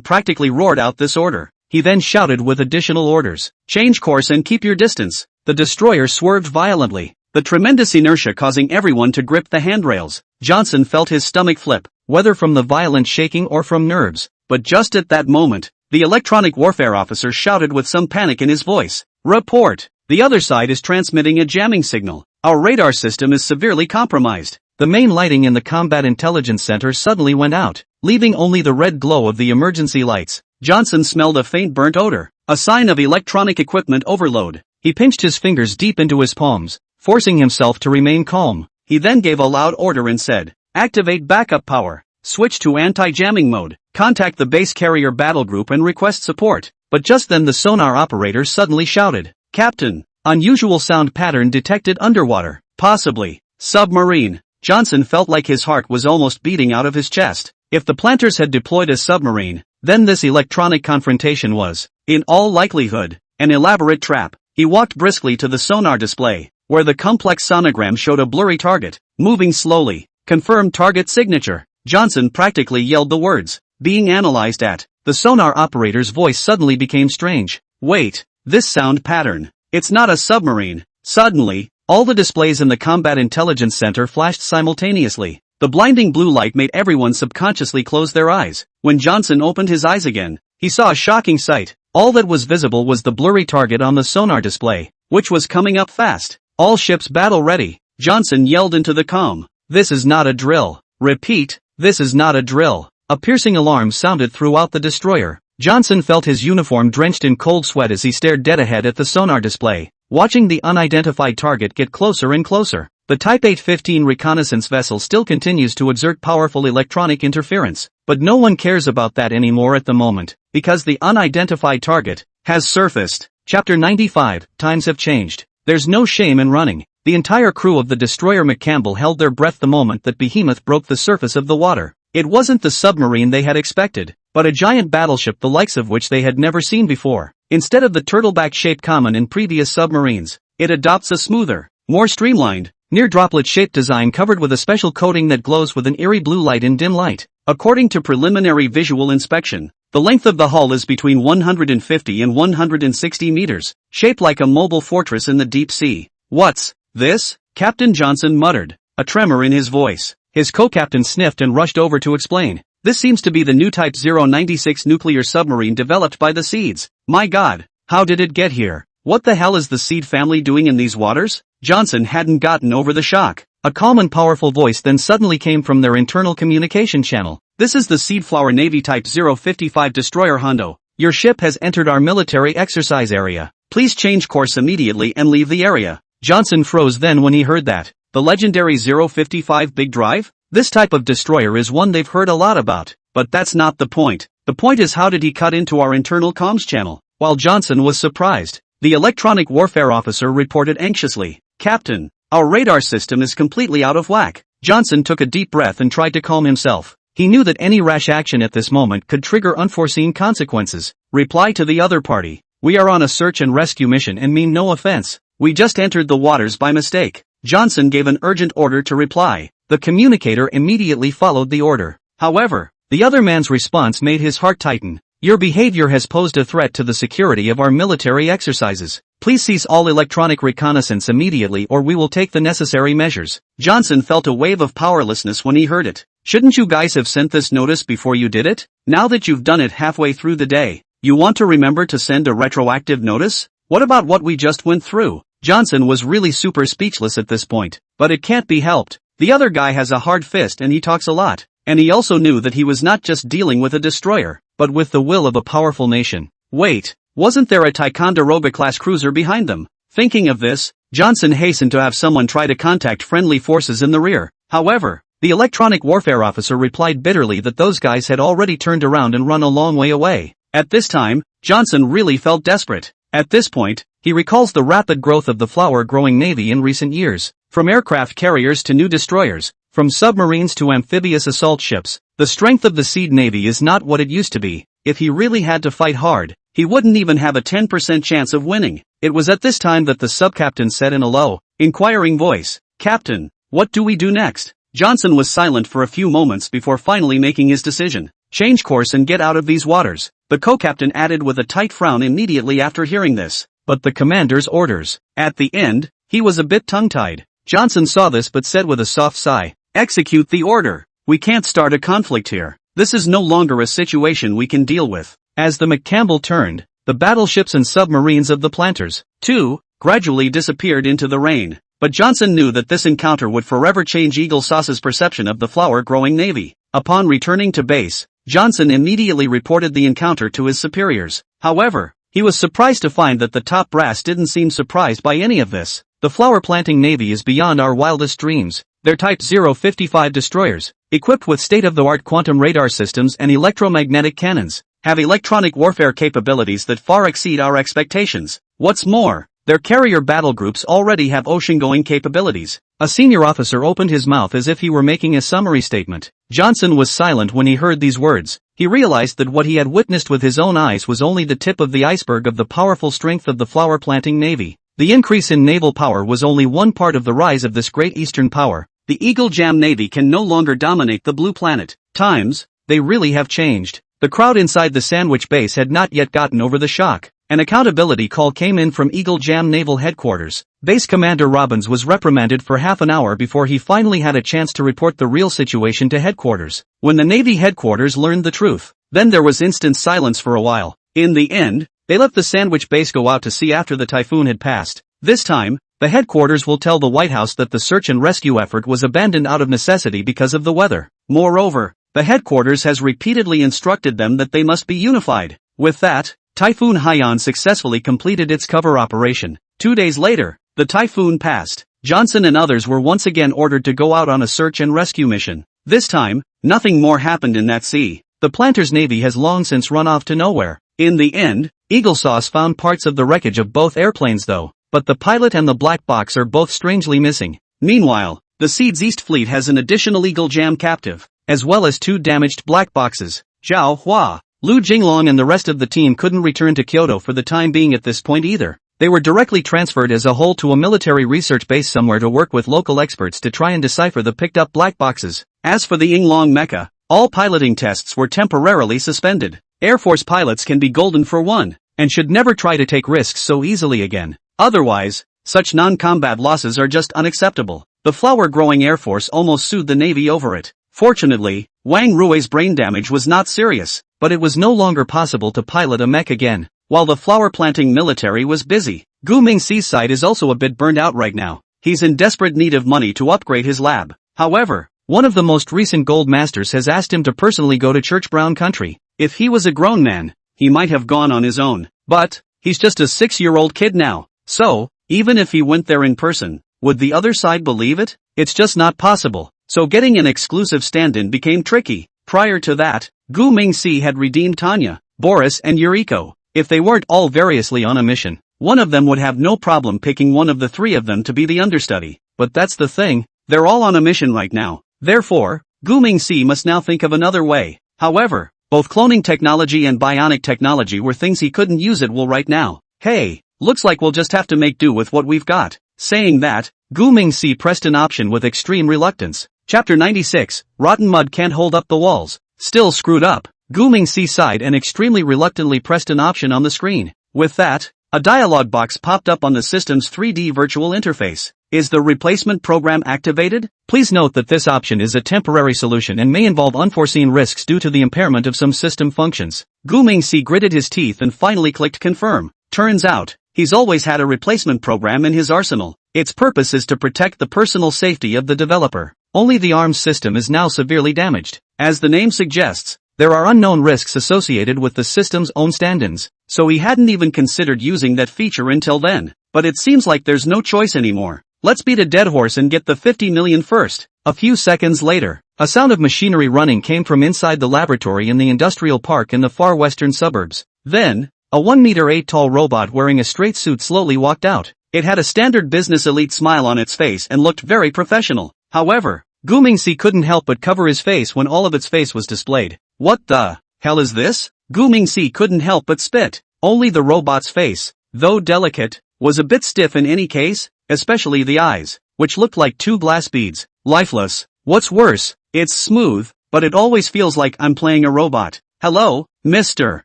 practically roared out this order. He then shouted with additional orders. "Change course and keep your distance." The destroyer swerved violently, the tremendous inertia causing everyone to grip the handrails. Johnson felt his stomach flip, whether from the violent shaking or from nerves. But just at that moment, the electronic warfare officer shouted with some panic in his voice. "Report. The other side is transmitting a jamming signal. Our radar system is severely compromised." The main lighting in the Combat Intelligence Center suddenly went out, leaving only the red glow of the emergency lights. Johnson smelled a faint burnt odor, a sign of electronic equipment overload. He pinched his fingers deep into his palms, forcing himself to remain calm. He then gave a loud order and said, "Activate backup power. Switch to anti-jamming mode. Contact the base carrier battle group and request support." But just then the sonar operator suddenly shouted, "Captain, unusual sound pattern detected underwater. Possibly submarine." Johnson felt like his heart was almost beating out of his chest. If the planters had deployed a submarine, then this electronic confrontation was, in all likelihood, an elaborate trap. He walked briskly to the sonar display, where the complex sonogram showed a blurry target, moving slowly. "Confirm target signature." Johnson practically yelled the words, "Being analyzed at." The sonar operator's voice suddenly became strange. "Wait, this sound pattern. It's not a submarine." Suddenly, all the displays in the Combat Intelligence Center flashed simultaneously. The blinding blue light made everyone subconsciously close their eyes. When Johnson opened his eyes again, he saw a shocking sight. All that was visible was the blurry target on the sonar display, which was coming up fast. "All ships battle ready," Johnson yelled into the comm. "This is not a drill. Repeat, this is not a drill." A piercing alarm sounded throughout the destroyer. Johnson felt his uniform drenched in cold sweat as he stared dead ahead at the sonar display, watching the unidentified target get closer and closer. The Type 815 reconnaissance vessel still continues to exert powerful electronic interference, but no one cares about that anymore at the moment, because the unidentified target has surfaced. Chapter 95, Times Have Changed. There's no shame in running. The entire crew of the destroyer McCampbell held their breath the moment that Behemoth broke the surface of the water. It wasn't the submarine they had expected, but a giant battleship the likes of which they had never seen before. Instead of the turtleback shape common in previous submarines, it adopts a smoother, more streamlined, near droplet-shaped design covered with a special coating that glows with an eerie blue light in dim light. According to preliminary visual inspection, the length of the hull is between 150 and 160 meters, shaped like a mobile fortress in the deep sea. "What's this?" Captain Johnson muttered, a tremor in his voice. His co-captain sniffed and rushed over to explain. "This seems to be the new Type 096 nuclear submarine developed by the Seeds. My God, how did it get here? What the hell is the Seed family doing in these waters?" Johnson hadn't gotten over the shock. A calm and powerful voice then suddenly came from their internal communication channel. "This is the Seedflower Navy Type 055 destroyer Hondo. Your ship has entered our military exercise area. Please change course immediately and leave the area." Johnson froze then when he heard that. The legendary 055 Big Drive? This type of destroyer is one they've heard a lot about, but that's not the point. The point is, how did he cut into our internal comms channel? While Johnson was surprised, the electronic warfare officer reported anxiously, "Captain, our radar system is completely out of whack." Johnson took a deep breath and tried to calm himself. He knew that any rash action at this moment could trigger unforeseen consequences. Reply to the other party. We are on a search and rescue mission and mean no offense. We just entered the waters by mistake. Johnson gave an urgent order to reply. The communicator immediately followed the order. However, the other man's response made his heart tighten. Your behavior has posed a threat to the security of our military exercises. Please cease all electronic reconnaissance immediately or we will take the necessary measures. Johnson felt a wave of powerlessness when he heard it. Shouldn't you guys have sent this notice before you did it? Now that you've done it halfway through the day, you want to remember to send a retroactive notice? What about what we just went through? Johnson was really super speechless at this point, but it can't be helped. The other guy has a hard fist and he talks a lot. And he also knew that he was not just dealing with a destroyer, but with the will of a powerful nation. Wait, wasn't there a Ticonderoga-class cruiser behind them? Thinking of this, Johnson hastened to have someone try to contact friendly forces in the rear. However, the electronic warfare officer replied bitterly that those guys had already turned around and run a long way away. At this time, Johnson really felt desperate. At this point, he recalls the rapid growth of the flower-growing Navy in recent years. From aircraft carriers to new destroyers, from submarines to amphibious assault ships, the strength of the Seed Navy is not what it used to be. If he really had to fight hard, he wouldn't even have a 10% chance of winning. It was at this time that the sub-captain said in a low, inquiring voice, Captain, what do we do next? Johnson was silent for a few moments before finally making his decision. Change course and get out of these waters, the co-captain added with a tight frown immediately after hearing this. But the commander's orders. At the end, he was a bit tongue-tied. Johnson saw this but said with a soft sigh, execute the order. We can't start a conflict here. This is no longer a situation we can deal with. As the McCampbell turned, the battleships and submarines of the planters, too, gradually disappeared into the rain. But Johnson knew that this encounter would forever change Eagle Sauce's perception of the flower-growing Navy. Upon returning to base, Johnson immediately reported the encounter to his superiors. However, he was surprised to find that the top brass didn't seem surprised by any of this. The flower-planting Navy is beyond our wildest dreams. They're Type 055 destroyers, equipped with state-of-the-art quantum radar systems and electromagnetic cannons, have electronic warfare capabilities that far exceed our expectations. What's more, their carrier battle groups already have ocean-going capabilities. A senior officer opened his mouth as if he were making a summary statement. Johnson was silent when he heard these words. He realized that what he had witnessed with his own eyes was only the tip of the iceberg of the powerful strength of the flower-planting Navy. The increase in naval power was only one part of the rise of this great Eastern power. The Eagle Jam Navy can no longer dominate the Blue Planet. Times, they really have changed. The crowd inside the Sandwich base had not yet gotten over the shock. An accountability call came in from Eagle Jam Naval Headquarters. Base Commander Robbins was reprimanded for half an hour before he finally had a chance to report the real situation to headquarters. When the Navy headquarters learned the truth, then there was instant silence for a while. In the end, they let the Sandwich base go out to sea after the typhoon had passed. This time, the headquarters will tell the White House that the search and rescue effort was abandoned out of necessity because of the weather. Moreover, the headquarters has repeatedly instructed them that they must be unified. With that, Typhoon Haiyan successfully completed its cover operation. 2 days later, the typhoon passed. Johnson and others were once again ordered to go out on a search and rescue mission. This time, nothing more happened in that sea. The Planters Navy has long since run off to nowhere. In the end, Eagle Sauce found parts of the wreckage of both airplanes though, but the pilot and the black box are both strangely missing. Meanwhile, the Seed's East Fleet has an additional Eagle Jam captive, as well as 2 damaged black boxes. Zhao Hua, Lu Jinglong and the rest of the team couldn't return to Kyoto for the time being at this point either. They were directly transferred as a whole to a military research base somewhere to work with local experts to try and decipher the picked up black boxes. As for the Yinglong Mecha, all piloting tests were temporarily suspended. Air Force pilots can be golden for one, and should never try to take risks so easily again. Otherwise, such non-combat losses are just unacceptable. The flower-growing Air Force almost sued the Navy over it. Fortunately, Wang Rui's brain damage was not serious, but it was no longer possible to pilot a mech again. While the flower-planting military was busy, Gu Mingxi's side is also a bit burned out right now. He's in desperate need of money to upgrade his lab. However, one of the most recent gold masters has asked him to personally go to Church Brown Country. If he was a grown man, he might have gone on his own. But, he's just a 6-year-old kid now. So, even if he went there in person, would the other side believe it? It's just not possible. So getting an exclusive stand-in became tricky. Prior to that, Gu Mingxi had redeemed Tanya, Boris and Yuriko. If they weren't all variously on a mission, one of them would have no problem picking one of the 3 of them to be the understudy. But that's the thing, they're all on a mission right now. Therefore, Gu Mingxi must now think of another way. However, both cloning technology and bionic technology were things he couldn't use at will right now. Hey, looks like we'll just have to make do with what we've got. Saying that, Gu Mingxi pressed an option with extreme reluctance. Chapter 96, Rotten Mud Can't Hold Up the Walls. Still screwed up. Gu Mingxi sighed and extremely reluctantly pressed an option on the screen. With that, a dialog box popped up on the system's 3D virtual interface. Is the replacement program activated? Please note that this option is a temporary solution and may involve unforeseen risks due to the impairment of some system functions. Gu Mingxi gritted his teeth and finally clicked confirm. Turns out, he's always had a replacement program in his arsenal. Its purpose is to protect the personal safety of the developer. Only the ARM's system is now severely damaged. As the name suggests, there are unknown risks associated with the system's own stand-ins, so he hadn't even considered using that feature until then. But it seems like there's no choice anymore. Let's beat a dead horse and get the 50 million first. A few seconds later, a sound of machinery running came from inside the laboratory in the industrial park in the far western suburbs. Then, a 1-meter-8 tall robot wearing a straight suit slowly walked out. It had a standard business elite smile on its face and looked very professional. However, Gu Mingxi couldn't help but cover his face when all of its face was displayed. What the hell is this? Gu Mingxi couldn't help but spit. Only the robot's face, though delicate, was a bit stiff in any case, especially the eyes, which looked like two glass beads, lifeless. What's worse, it's smooth, but it always feels like I'm playing a robot. Hello, Mr.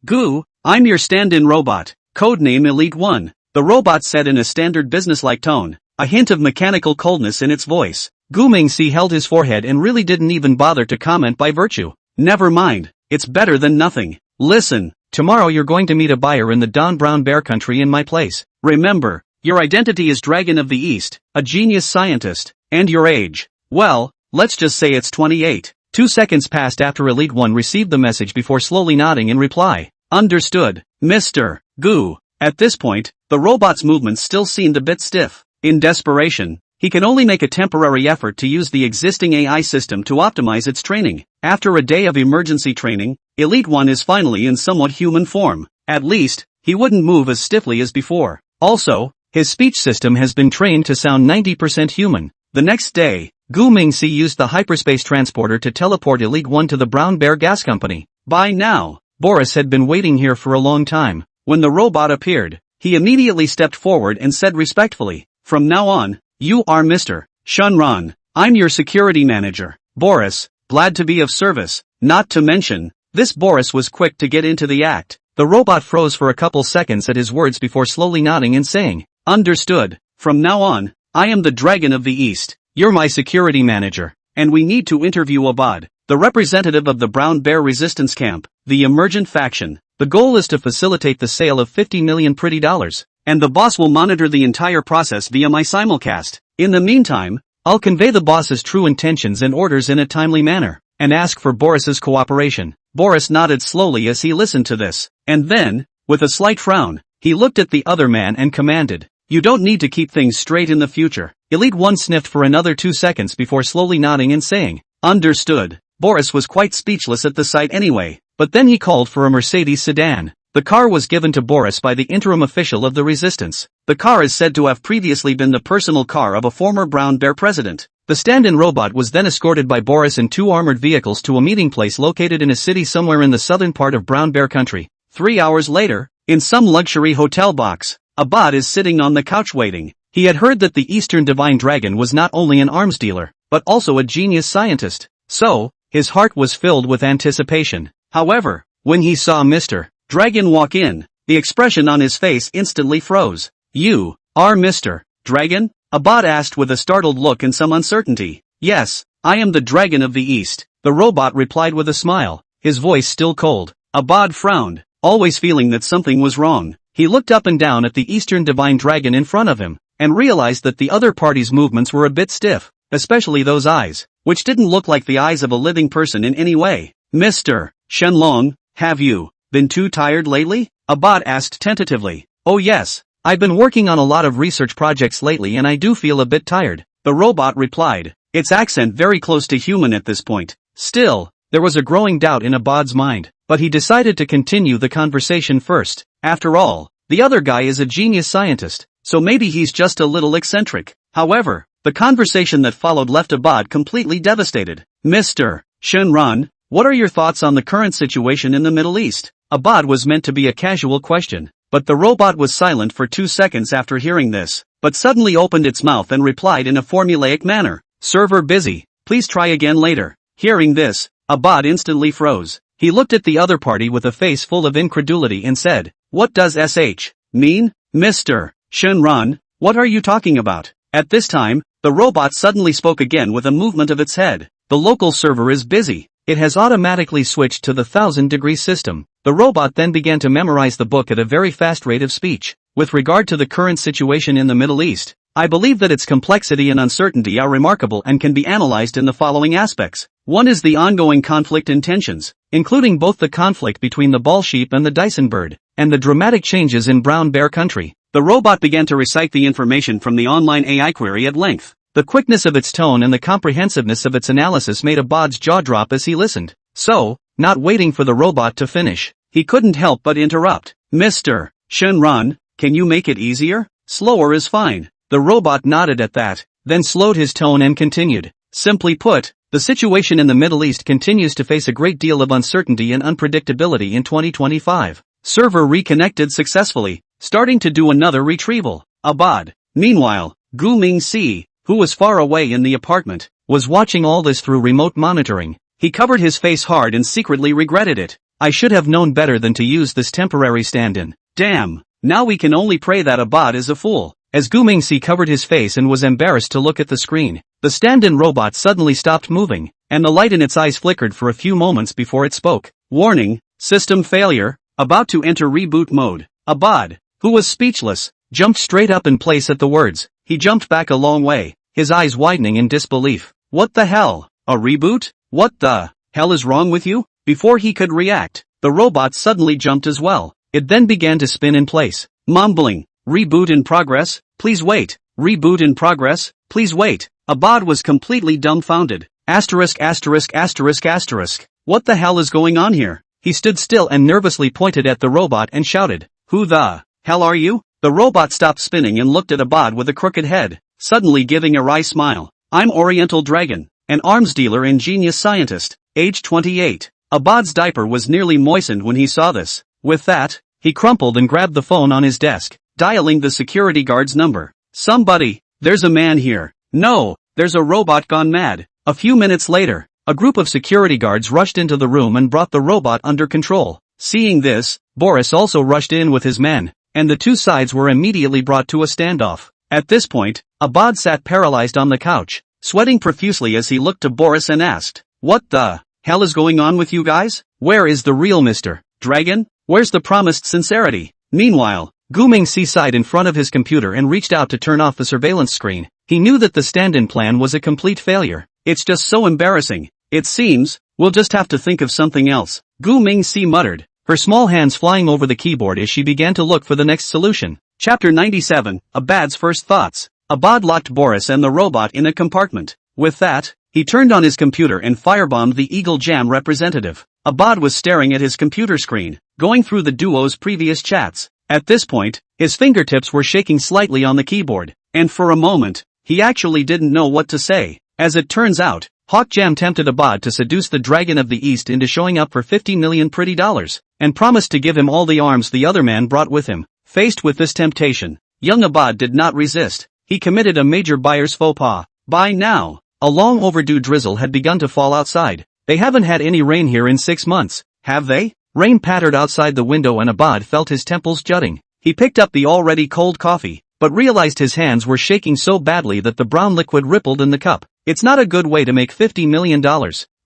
Gu, I'm your stand-in robot, codename Elite 1, the robot said in a standard businesslike tone, a hint of mechanical coldness in its voice. Gu Mingxi held his forehead and really didn't even bother to comment by virtue. Never mind, it's better than nothing. Listen, tomorrow you're going to meet a buyer in the Don Brown Bear country in my place. Remember, your identity is Dragon of the East, a genius scientist, and your age. Well, let's just say it's 28. 2 seconds passed after Elite 1 received the message before slowly nodding in reply. Understood, Mr. Gu. At this point, the robot's movements still seemed a bit stiff. In desperation, he can only make a temporary effort to use the existing AI system to optimize its training. After a day of emergency training, Elite 1 is finally in somewhat human form. At least, he wouldn't move as stiffly as before. Also, his speech system has been trained to sound 90% human. The next day, Gu Mingxi used the hyperspace transporter to teleport Elite 1 to the Brown Bear Gas Company. By now, Boris had been waiting here for a long time. When the robot appeared, he immediately stepped forward and said respectfully, "From now on, you are Mr. Shunran. I'm your security manager. Boris, glad to be of service." Not to mention, this Boris was quick to get into the act. The robot froze for a couple seconds at his words before slowly nodding and saying, "Understood. From now on, I am the Dragon of the East. You're my security manager. And we need to interview Abad, the representative of the Brown Bear Resistance Camp, the emergent faction. The goal is to facilitate the sale of 50 million pretty dollars. And the boss will monitor the entire process via my simulcast. In the meantime, I'll convey the boss's true intentions and orders in a timely manner, and ask for Boris's cooperation." Boris nodded slowly as he listened to this, and then, with a slight frown, he looked at the other man and commanded, "You don't need to keep things straight in the future." Elite 1 sniffed for another 2 seconds before slowly nodding and saying, "Understood." Boris was quite speechless at the sight anyway, but then he called for a Mercedes sedan. The car was given to Boris by the interim official of the resistance. The car is said to have previously been the personal car of a former Brown Bear president. The stand-in robot was then escorted by Boris in 2 armored vehicles to a meeting place located in a city somewhere in the southern part of Brown Bear country. 3 hours later, in some luxury hotel box, Abad is sitting on the couch waiting. He had heard that the Eastern Divine Dragon was not only an arms dealer, but also a genius scientist. So, his heart was filled with anticipation. However, when he saw Mr. Dragon walk in, the expression on his face instantly froze. "You are Mr. Dragon?" Abad asked with a startled look and some uncertainty. "Yes, I am the Dragon of the East," the robot replied with a smile, his voice still cold. Abad frowned, always feeling that something was wrong. He looked up and down at the Eastern Divine Dragon in front of him, and realized that the other party's movements were a bit stiff, especially those eyes, which didn't look like the eyes of a living person in any way. "Mr. Shenlong, have you been too tired lately?" Abad asked tentatively. "Oh yes, I've been working on a lot of research projects lately and I do feel a bit tired," the robot replied, its accent very close to human at this point. Still, there was a growing doubt in Abad's mind, but he decided to continue the conversation first. After all, the other guy is a genius scientist, so maybe he's just a little eccentric. However, the conversation that followed left Abad completely devastated. Mr. Shenron, what are your thoughts on the current situation in the Middle East? Abad was meant to be a casual question, but the robot was silent for 2 seconds after hearing this, but suddenly opened its mouth and replied in a formulaic manner, "Server busy, please try again later." Hearing this, Abad instantly froze. He looked at the other party with a face full of incredulity and said, "What does SH mean? Mr. Shenron, what are you talking about?" At this time, the robot suddenly spoke again with a movement of its head. "The local server is busy. It has automatically switched to the 1000-degree system." The robot then began to memorize the book at a very fast rate of speech. With regard to the current situation in the Middle East, I believe that its complexity and uncertainty are remarkable and can be analyzed in the following aspects. One is the ongoing conflict and tensions, including both the conflict between the ball sheep and the Dyson bird, and the dramatic changes in Brown Bear Country. The robot began to recite the information from the online AI query at length. The quickness of its tone and the comprehensiveness of its analysis made Abad's jaw drop as he listened. So, not waiting for the robot to finish, he couldn't help but interrupt. "Mr. Shenron, can you make it easier? Slower is fine." The robot nodded at that, then slowed his tone and continued. "Simply put, the situation in the Middle East continues to face a great deal of uncertainty and unpredictability in 2025. Server reconnected successfully, starting to do another retrieval. Abad. Meanwhile, Gu Ming-si, who was far away in the apartment, was watching all this through remote monitoring. He covered his face hard and secretly regretted it. "I should have known better than to use this temporary stand-in. Damn, now we can only pray that Abad is a fool." As Gu Mingxi covered his face and was embarrassed to look at the screen, the stand-in robot suddenly stopped moving, and the light in its eyes flickered for a few moments before it spoke. "Warning, system failure, about to enter reboot mode." Abad, who was speechless, jumped straight up in place at the words. He jumped back a long way, his eyes widening in disbelief. "What the hell? A reboot? What the hell is wrong with you?" Before he could react, the robot suddenly jumped as well. It then began to spin in place, mumbling, "Reboot in progress, please wait. Reboot in progress, please wait." Abad was completely dumbfounded. Asterisk asterisk asterisk asterisk. What the hell is going on here? He stood still and nervously pointed at the robot and shouted, "Who the hell are you?" The robot stopped spinning and looked at Abad with a crooked head, suddenly giving a wry smile. "I'm Oriental Dragon, an arms dealer and genius scientist, age 28. Abad's diaper was nearly moistened when he saw this. With that, he crumpled and grabbed the phone on his desk, dialing the security guard's number. "Somebody, there's a man here. No, there's a robot gone mad." A few minutes later, a group of security guards rushed into the room and brought the robot under control. Seeing this, Boris also rushed in with his men, and the two sides were immediately brought to a standoff. At this point, Abad sat paralyzed on the couch, sweating profusely as he looked to Boris and asked, "What the hell is going on with you guys? Where is the real Mr. Dragon? Where's the promised sincerity?" Meanwhile, Gu Mingxi sighed in front of his computer and reached out to turn off the surveillance screen. He knew that the stand-in plan was a complete failure. "It's just so embarrassing. It seems, we'll just have to think of something else," Gu Mingxi muttered, her small hands flying over the keyboard as she began to look for the next solution. Chapter 97, Abad's First Thoughts. Abad locked Boris and the robot in a compartment. With that, he turned on his computer and firebombed the Eagle Jam representative. Abad was staring at his computer screen, going through the duo's previous chats. At this point, his fingertips were shaking slightly on the keyboard, and for a moment, he actually didn't know what to say. As it turns out, Hawk Jam tempted Abad to seduce the Dragon of the East into showing up for 50 million pretty dollars, and promised to give him all the arms the other man brought with him. Faced with this temptation, young Abad did not resist. He committed a major buyer's faux pas. By now, a long overdue drizzle had begun to fall outside. They haven't had any rain here in 6 months, have they? Rain pattered outside the window and Abad felt his temples jutting. He picked up the already cold coffee, but realized his hands were shaking so badly that the brown liquid rippled in the cup. It's not a good way to make $50 million.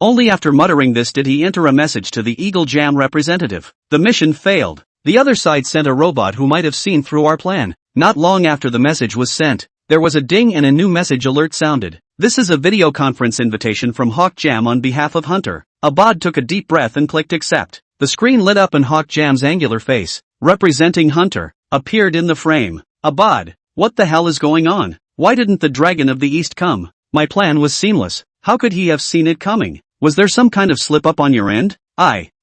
Only after muttering this did he enter a message to the Eagle Jam representative. The mission failed. The other side sent a robot who might have seen through our plan. Not long after the message was sent, there was a ding and a new message alert sounded. "This is a video conference invitation from Hawk Jam on behalf of Hunter." Abad took a deep breath and clicked accept. The screen lit up and Hawk Jam's angular face, representing Hunter, appeared in the frame. "Abad, what the hell is going on? Why didn't the Dragon of the East come? My plan was seamless. How could he have seen it coming? Was there some kind of slip-up on your end?"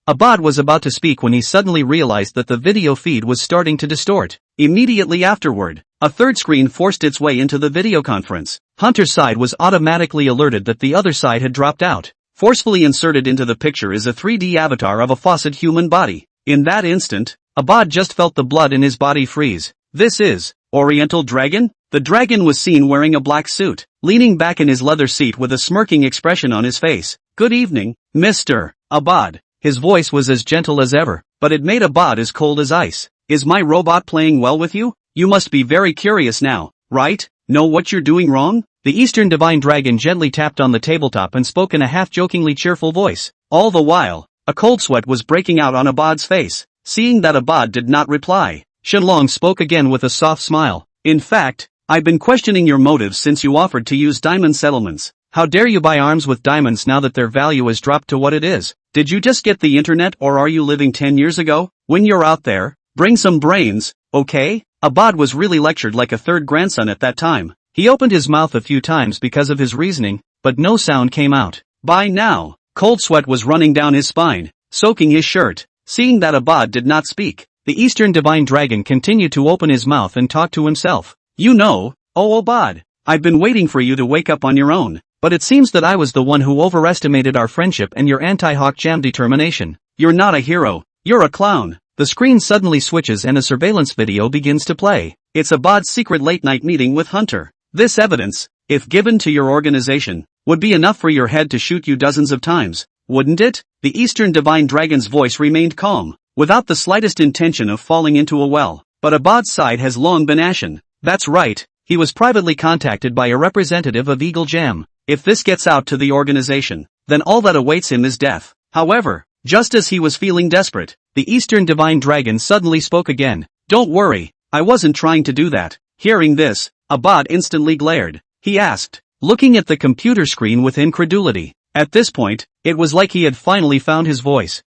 Abad was about to speak when he suddenly realized that the video feed was starting to distort. Immediately afterward, a third screen forced its way into the video conference. Hunter's side was automatically alerted that the other side had dropped out. Forcefully inserted into the picture is a 3D avatar of a faucet human body. In that instant, Abad just felt the blood in his body freeze. This is Oriental Dragon? The dragon was seen wearing a black suit, leaning back in his leather seat with a smirking expression on his face. Good evening, Mr. Abad. His voice was as gentle as ever, but it made Abad as cold as ice. Is my robot playing well with you? You must be very curious now, right? Know what you're doing wrong? The Eastern Divine Dragon gently tapped on the tabletop and spoke in a half-jokingly cheerful voice. All the while, a cold sweat was breaking out on Abad's face. Seeing that Abad did not reply, Shenlong spoke again with a soft smile. In fact, I've been questioning your motives since you offered to use diamond settlements. How dare you buy arms with diamonds now that their value has dropped to what it is? Did you just get the internet or are you living 10 years ago? When you're out there, bring some brains, okay? Abad was really lectured like a third grandson at that time. He opened his mouth a few times because of his reasoning, but no sound came out. By now, cold sweat was running down his spine, soaking his shirt. Seeing that Abad did not speak, the Eastern Divine Dragon continued to open his mouth and talk to himself. You know, oh Abad, I've been waiting for you to wake up on your own, but it seems that I was the one who overestimated our friendship and your anti-Hawk Jam determination. You're not a hero, you're a clown. The screen suddenly switches and a surveillance video begins to play. It's Abad's secret late-night meeting with Hunter. This evidence, if given to your organization, would be enough for your head to shoot you dozens of times, wouldn't it? The Eastern Divine Dragon's voice remained calm, without the slightest intention of falling into a well. But Abad's side has long been ashen. That's right, he was privately contacted by a representative of Eagle Jam. If this gets out to the organization, then all that awaits him is death. However, just as he was feeling desperate, the Eastern Divine Dragon suddenly spoke again. Don't worry, I wasn't trying to do that. Hearing this, Abad instantly glared. He asked, looking at the computer screen with incredulity. At this point, it was like he had finally found his voice.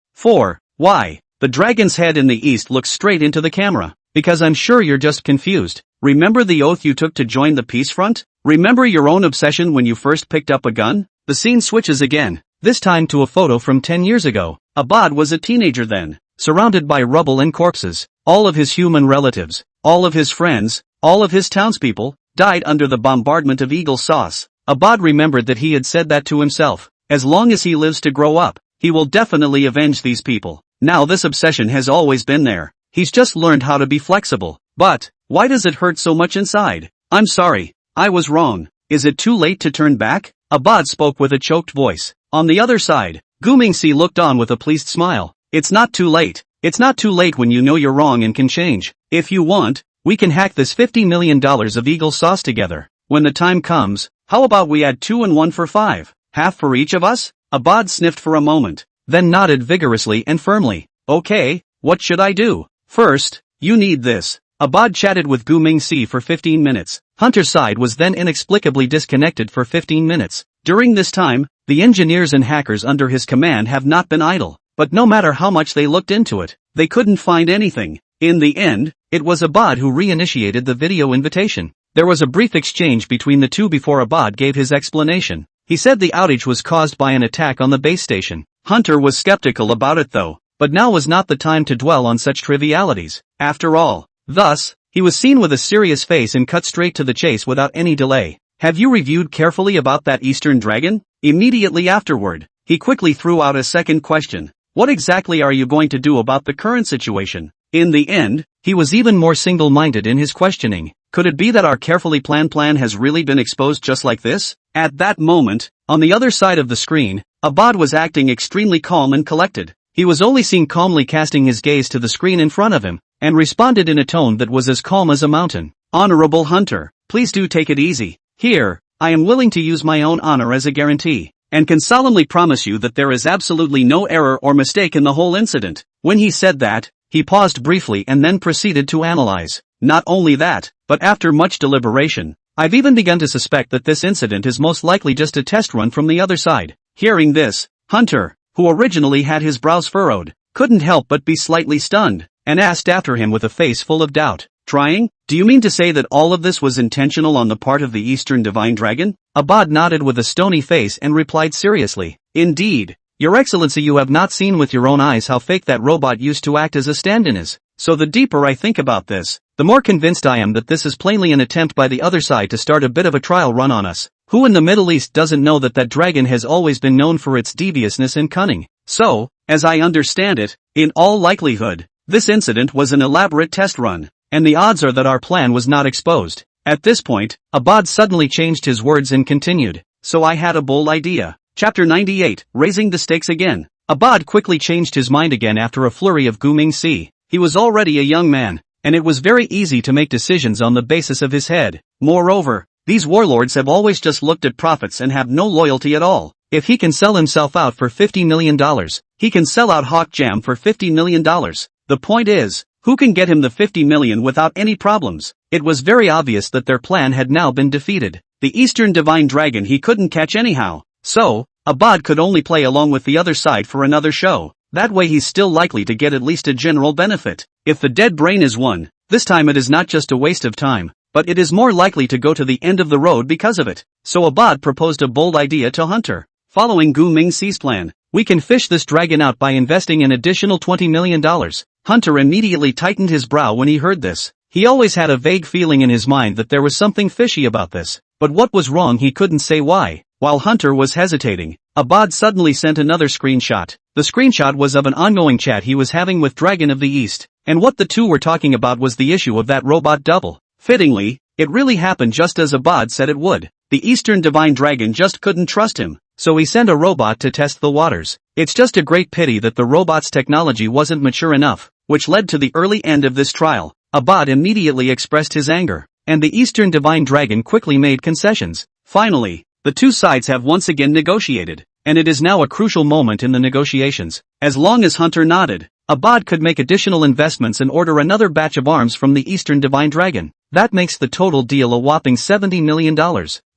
Why? The dragon's head in the east looked straight into the camera. Because I'm sure you're just confused. Remember the oath you took to join the peace front? Remember your own obsession when you first picked up a gun? The scene switches again, this time to a photo from 10 years ago. Abad was a teenager then, surrounded by rubble and corpses. All of his human relatives, all of his friends, all of his townspeople, died under the bombardment of Eagle Sauce. Abad remembered that he had said that to himself. As long as he lives to grow up, he will definitely avenge these people. Now this obsession has always been there. He's just learned how to be flexible. But, why does it hurt so much inside? I'm sorry, I was wrong. Is it too late to turn back? Abad spoke with a choked voice. On the other side, Gu Mingxi looked on with a pleased smile. It's not too late. It's not too late when you know you're wrong and can change. If you want, we can hack this $50 million of Eagle Sauce together. When the time comes, how about we add 2 and 1 for 5? Half for each of us? Abad sniffed for a moment, then nodded vigorously and firmly. Okay, what should I do? First, you need this. Abad chatted with Gu Mingxi for 15 minutes. Hunter's side was then inexplicably disconnected for 15 minutes. During this time, the engineers and hackers under his command have not been idle. But no matter how much they looked into it, they couldn't find anything. In the end, it was Abad who reinitiated the video invitation. There was a brief exchange between the two before Abad gave his explanation. He said the outage was caused by an attack on the base station. Hunter was skeptical about it though, but now was not the time to dwell on such trivialities. After all, thus, he was seen with a serious face and cut straight to the chase without any delay. Have you reviewed carefully about that Eastern Dragon? Immediately afterward, he quickly threw out a second question. What exactly are you going to do about the current situation? In the end, he was even more single-minded in his questioning. Could it be that our carefully planned plan has really been exposed just like this? At that moment, on the other side of the screen, Abad was acting extremely calm and collected. He was only seen calmly casting his gaze to the screen in front of him, and responded in a tone that was as calm as a mountain. Honorable Hunter, please do take it easy. Here, I am willing to use my own honor as a guarantee, and can solemnly promise you that there is absolutely no error or mistake in the whole incident. When he said that, he paused briefly and then proceeded to analyze. Not only that, but after much deliberation, I've even begun to suspect that this incident is most likely just a test run from the other side. Hearing this, Hunter, who originally had his brows furrowed, couldn't help but be slightly stunned, and asked after him with a face full of doubt. Trying? Do you mean to say that all of this was intentional on the part of the Eastern Divine Dragon? Abad nodded with a stony face and replied seriously. Indeed, Your Excellency, you have not seen with your own eyes how fake that robot used to act as a stand-in is. So the deeper I think about this, the more convinced I am that this is plainly an attempt by the other side to start a bit of a trial run on us. Who in the Middle East doesn't know that that dragon has always been known for its deviousness and cunning? So, as I understand it, in all likelihood, this incident was an elaborate test run, and the odds are that our plan was not exposed. At this point, Abad suddenly changed his words and continued, so I had a bold idea. Chapter 98, Raising the Stakes Again. Abad quickly changed his mind again after a flurry of Gu Si. He was already a young man, and it was very easy to make decisions on the basis of his head. Moreover, these warlords have always just looked at profits and have no loyalty at all. If he can sell himself out for $50 million, he can sell out Hawk Jam for $50 million. The point is, who can get him the $50 million without any problems? It was very obvious that their plan had now been defeated. The Eastern Divine Dragon he couldn't catch anyhow. So, Abad could only play along with the other side for another show. That way he's still likely to get at least a general benefit. If the dead brain is won, this time it is not just a waste of time, but it is more likely to go to the end of the road because of it. So Abad proposed a bold idea to Hunter. Following Gu Si's plan, we can fish this dragon out by investing an additional $20 million. Hunter immediately tightened his brow when he heard this. He always had a vague feeling in his mind that there was something fishy about this, but what was wrong he couldn't say why. While Hunter was hesitating, Abad suddenly sent another screenshot. The screenshot was of an ongoing chat he was having with Dragon of the East, and what the two were talking about was the issue of that robot double. Fittingly, it really happened just as Abad said it would. The Eastern Divine Dragon just couldn't trust him, so he sent a robot to test the waters. It's just a great pity that the robot's technology wasn't mature enough, which led to the early end of this trial. Abad immediately expressed his anger, and the Eastern Divine Dragon quickly made concessions. Finally, the two sides have once again negotiated, and it is now a crucial moment in the negotiations. As long as Hunter nodded, Abad could make additional investments and order another batch of arms from the Eastern Divine Dragon. That makes the total deal a whopping $70 million.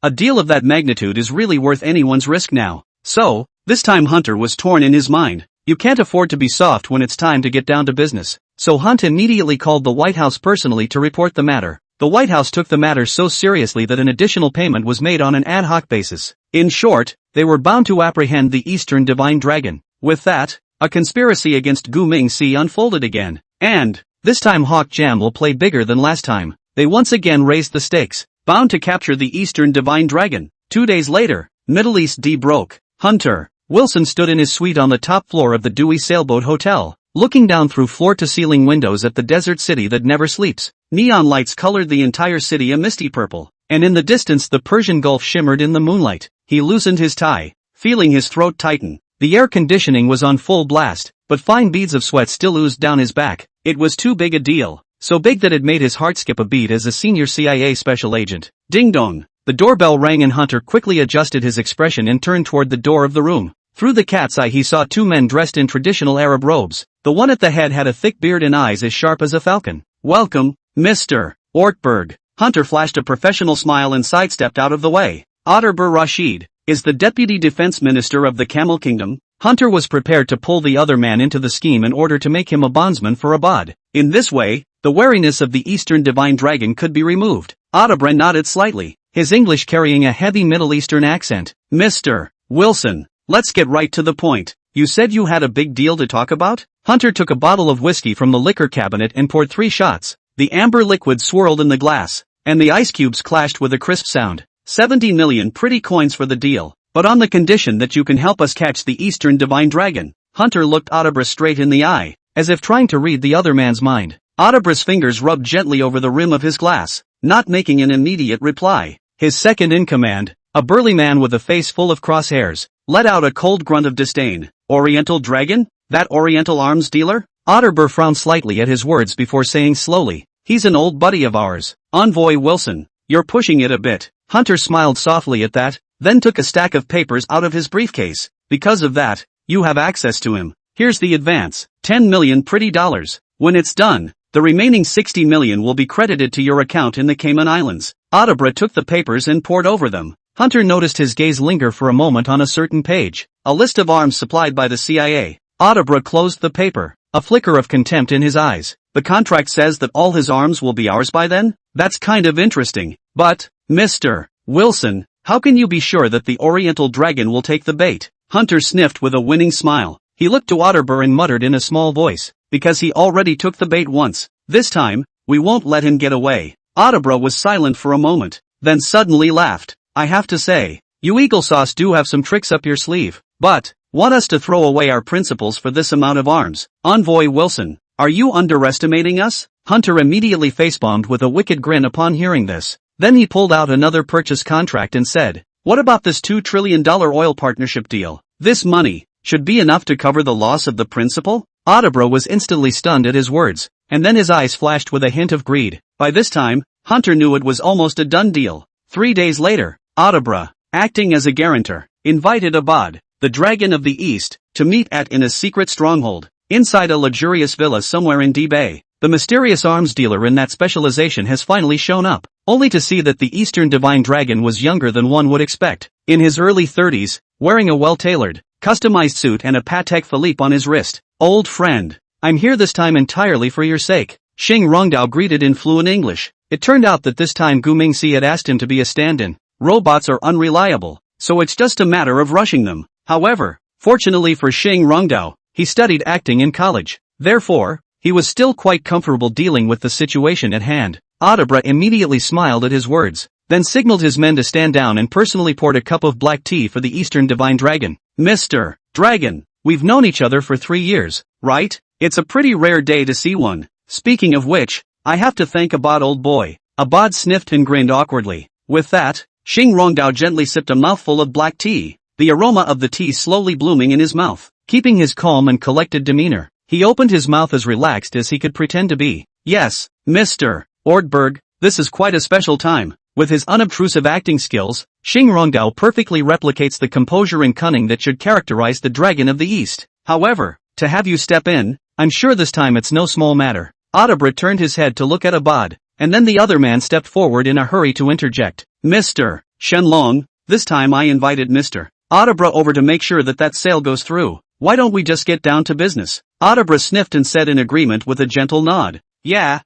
A deal of that magnitude is really worth anyone's risk now. So, this time Hunter was torn in his mind. You can't afford to be soft when it's time to get down to business. So Hunt immediately called the White House personally to report the matter. The White House took the matter so seriously that an additional payment was made on an ad hoc basis. In short, they were bound to apprehend the Eastern Divine Dragon. With that, a conspiracy against Gu Si unfolded again. And, this time Hawk Jam will play bigger than last time. They once again raised the stakes, bound to capture the Eastern Divine Dragon. 2 days later, Middle East D broke. Hunter Wilson stood in his suite on the top floor of the Dewey Sailboat Hotel, looking down through floor-to-ceiling windows at the desert city that never sleeps. Neon lights colored the entire city a misty purple, and in the distance the Persian Gulf shimmered in the moonlight. He loosened his tie, feeling his throat tighten. The air conditioning was on full blast, but fine beads of sweat still oozed down his back. It was too big a deal, so big that it made his heart skip a beat as a senior CIA special agent. Ding dong! The doorbell rang and Hunter quickly adjusted his expression and turned toward the door of the room. Through the cat's eye he saw two men dressed in traditional Arab robes. The one at the head had a thick beard and eyes as sharp as a falcon. "Welcome, Mr. Ortberg." Hunter flashed a professional smile and sidestepped out of the way. Otterbur Rashid is the Deputy Defense Minister of the Camel Kingdom. Hunter was prepared to pull the other man into the scheme in order to make him a bondsman for Abad. In this way, the wariness of the Eastern Divine Dragon could be removed. Otterbur nodded slightly, his English carrying a heavy Middle Eastern accent. "Mr. Wilson, let's get right to the point. You said you had a big deal to talk about?" Hunter took a bottle of whiskey from the liquor cabinet and poured 3 shots. The amber liquid swirled in the glass, and the ice cubes clashed with a crisp sound. 70 million pretty coins for the deal, but on the condition that you can help us catch the Eastern Divine Dragon. Hunter looked Otterbur straight in the eye, as if trying to read the other man's mind. Otterbur's fingers rubbed gently over the rim of his glass, not making an immediate reply. His second-in-command, a burly man with a face full of crosshairs, let out a cold grunt of disdain. "Oriental Dragon? That Oriental arms dealer?" Otterbur frowned slightly at his words before saying slowly, "He's an old buddy of ours. Envoy Wilson, you're pushing it a bit." Hunter smiled softly at that, then took a stack of papers out of his briefcase. "Because of that, you have access to him. Here's the advance, 10 million pretty dollars. When it's done, the remaining 60 million will be credited to your account in the Cayman Islands." Otterbur took the papers and pored over them. Hunter noticed his gaze linger for a moment on a certain page, a list of arms supplied by the CIA. Otterbur closed the paper, a flicker of contempt in his eyes. "The contract says that all his arms will be ours by then? That's kind of interesting. But, Mr. Wilson, how can you be sure that the Oriental Dragon will take the bait?" Hunter sniffed with a winning smile. He looked to Otterbur and muttered in a small voice, "Because he already took the bait once. This time, we won't let him get away." Otterbur was silent for a moment, then suddenly laughed. I have to say, you Eagle Sauce do have some tricks up your sleeve. But, want us to throw away our principals for this amount of arms? Envoy Wilson, are you underestimating us? Hunter immediately facepalmed with a wicked grin upon hearing this. Then he pulled out another purchase contract and said, what about this $2 trillion oil partnership deal? This money should be enough to cover the loss of the principal? Audebra was instantly stunned at his words, and then his eyes flashed with a hint of greed. By this time, Hunter knew it was almost a done deal. 3 days later, Audebra, acting as a guarantor, invited Abad, the Dragon of the East, to meet in a secret stronghold, inside a luxurious villa somewhere in D-Bay. The mysterious arms dealer in that specialization has finally shown up, only to see that the Eastern Divine Dragon was younger than one would expect. In his early 30s, wearing a well-tailored, customized suit and a Patek Philippe on his wrist. Old friend, I'm here this time entirely for your sake, Xing Rongdao greeted in fluent English. It turned out that this time Gu Mingxi had asked him to be a stand-in. Robots are unreliable, so it's just a matter of rushing them. However, fortunately for Xing Rongdao, he studied acting in college. Therefore, he was still quite comfortable dealing with the situation at hand. Audebra immediately smiled at his words, then signaled his men to stand down and personally poured a cup of black tea for the Eastern Divine Dragon. Mr. Dragon, we've known each other for 3 years, right? It's a pretty rare day to see one. Speaking of which, I have to thank Abad, old boy. Abad sniffed and grinned awkwardly. With that, Xing Rongdao gently sipped a mouthful of black tea, the aroma of the tea slowly blooming in his mouth. Keeping his calm and collected demeanor, he opened his mouth as relaxed as he could pretend to be. Yes, Mr. Ortberg, this is quite a special time. With his unobtrusive acting skills, Xing Rongdao perfectly replicates the composure and cunning that should characterize the Dragon of the East. However, to have you step in, I'm sure this time it's no small matter. Audebra turned his head to look at Abad, and then the other man stepped forward in a hurry to interject. Mr. Shenlong, this time I invited Mr. Audebra over to make sure that sale goes through. Why don't we just get down to business? Audebra sniffed and said in agreement with a gentle nod. Yeah,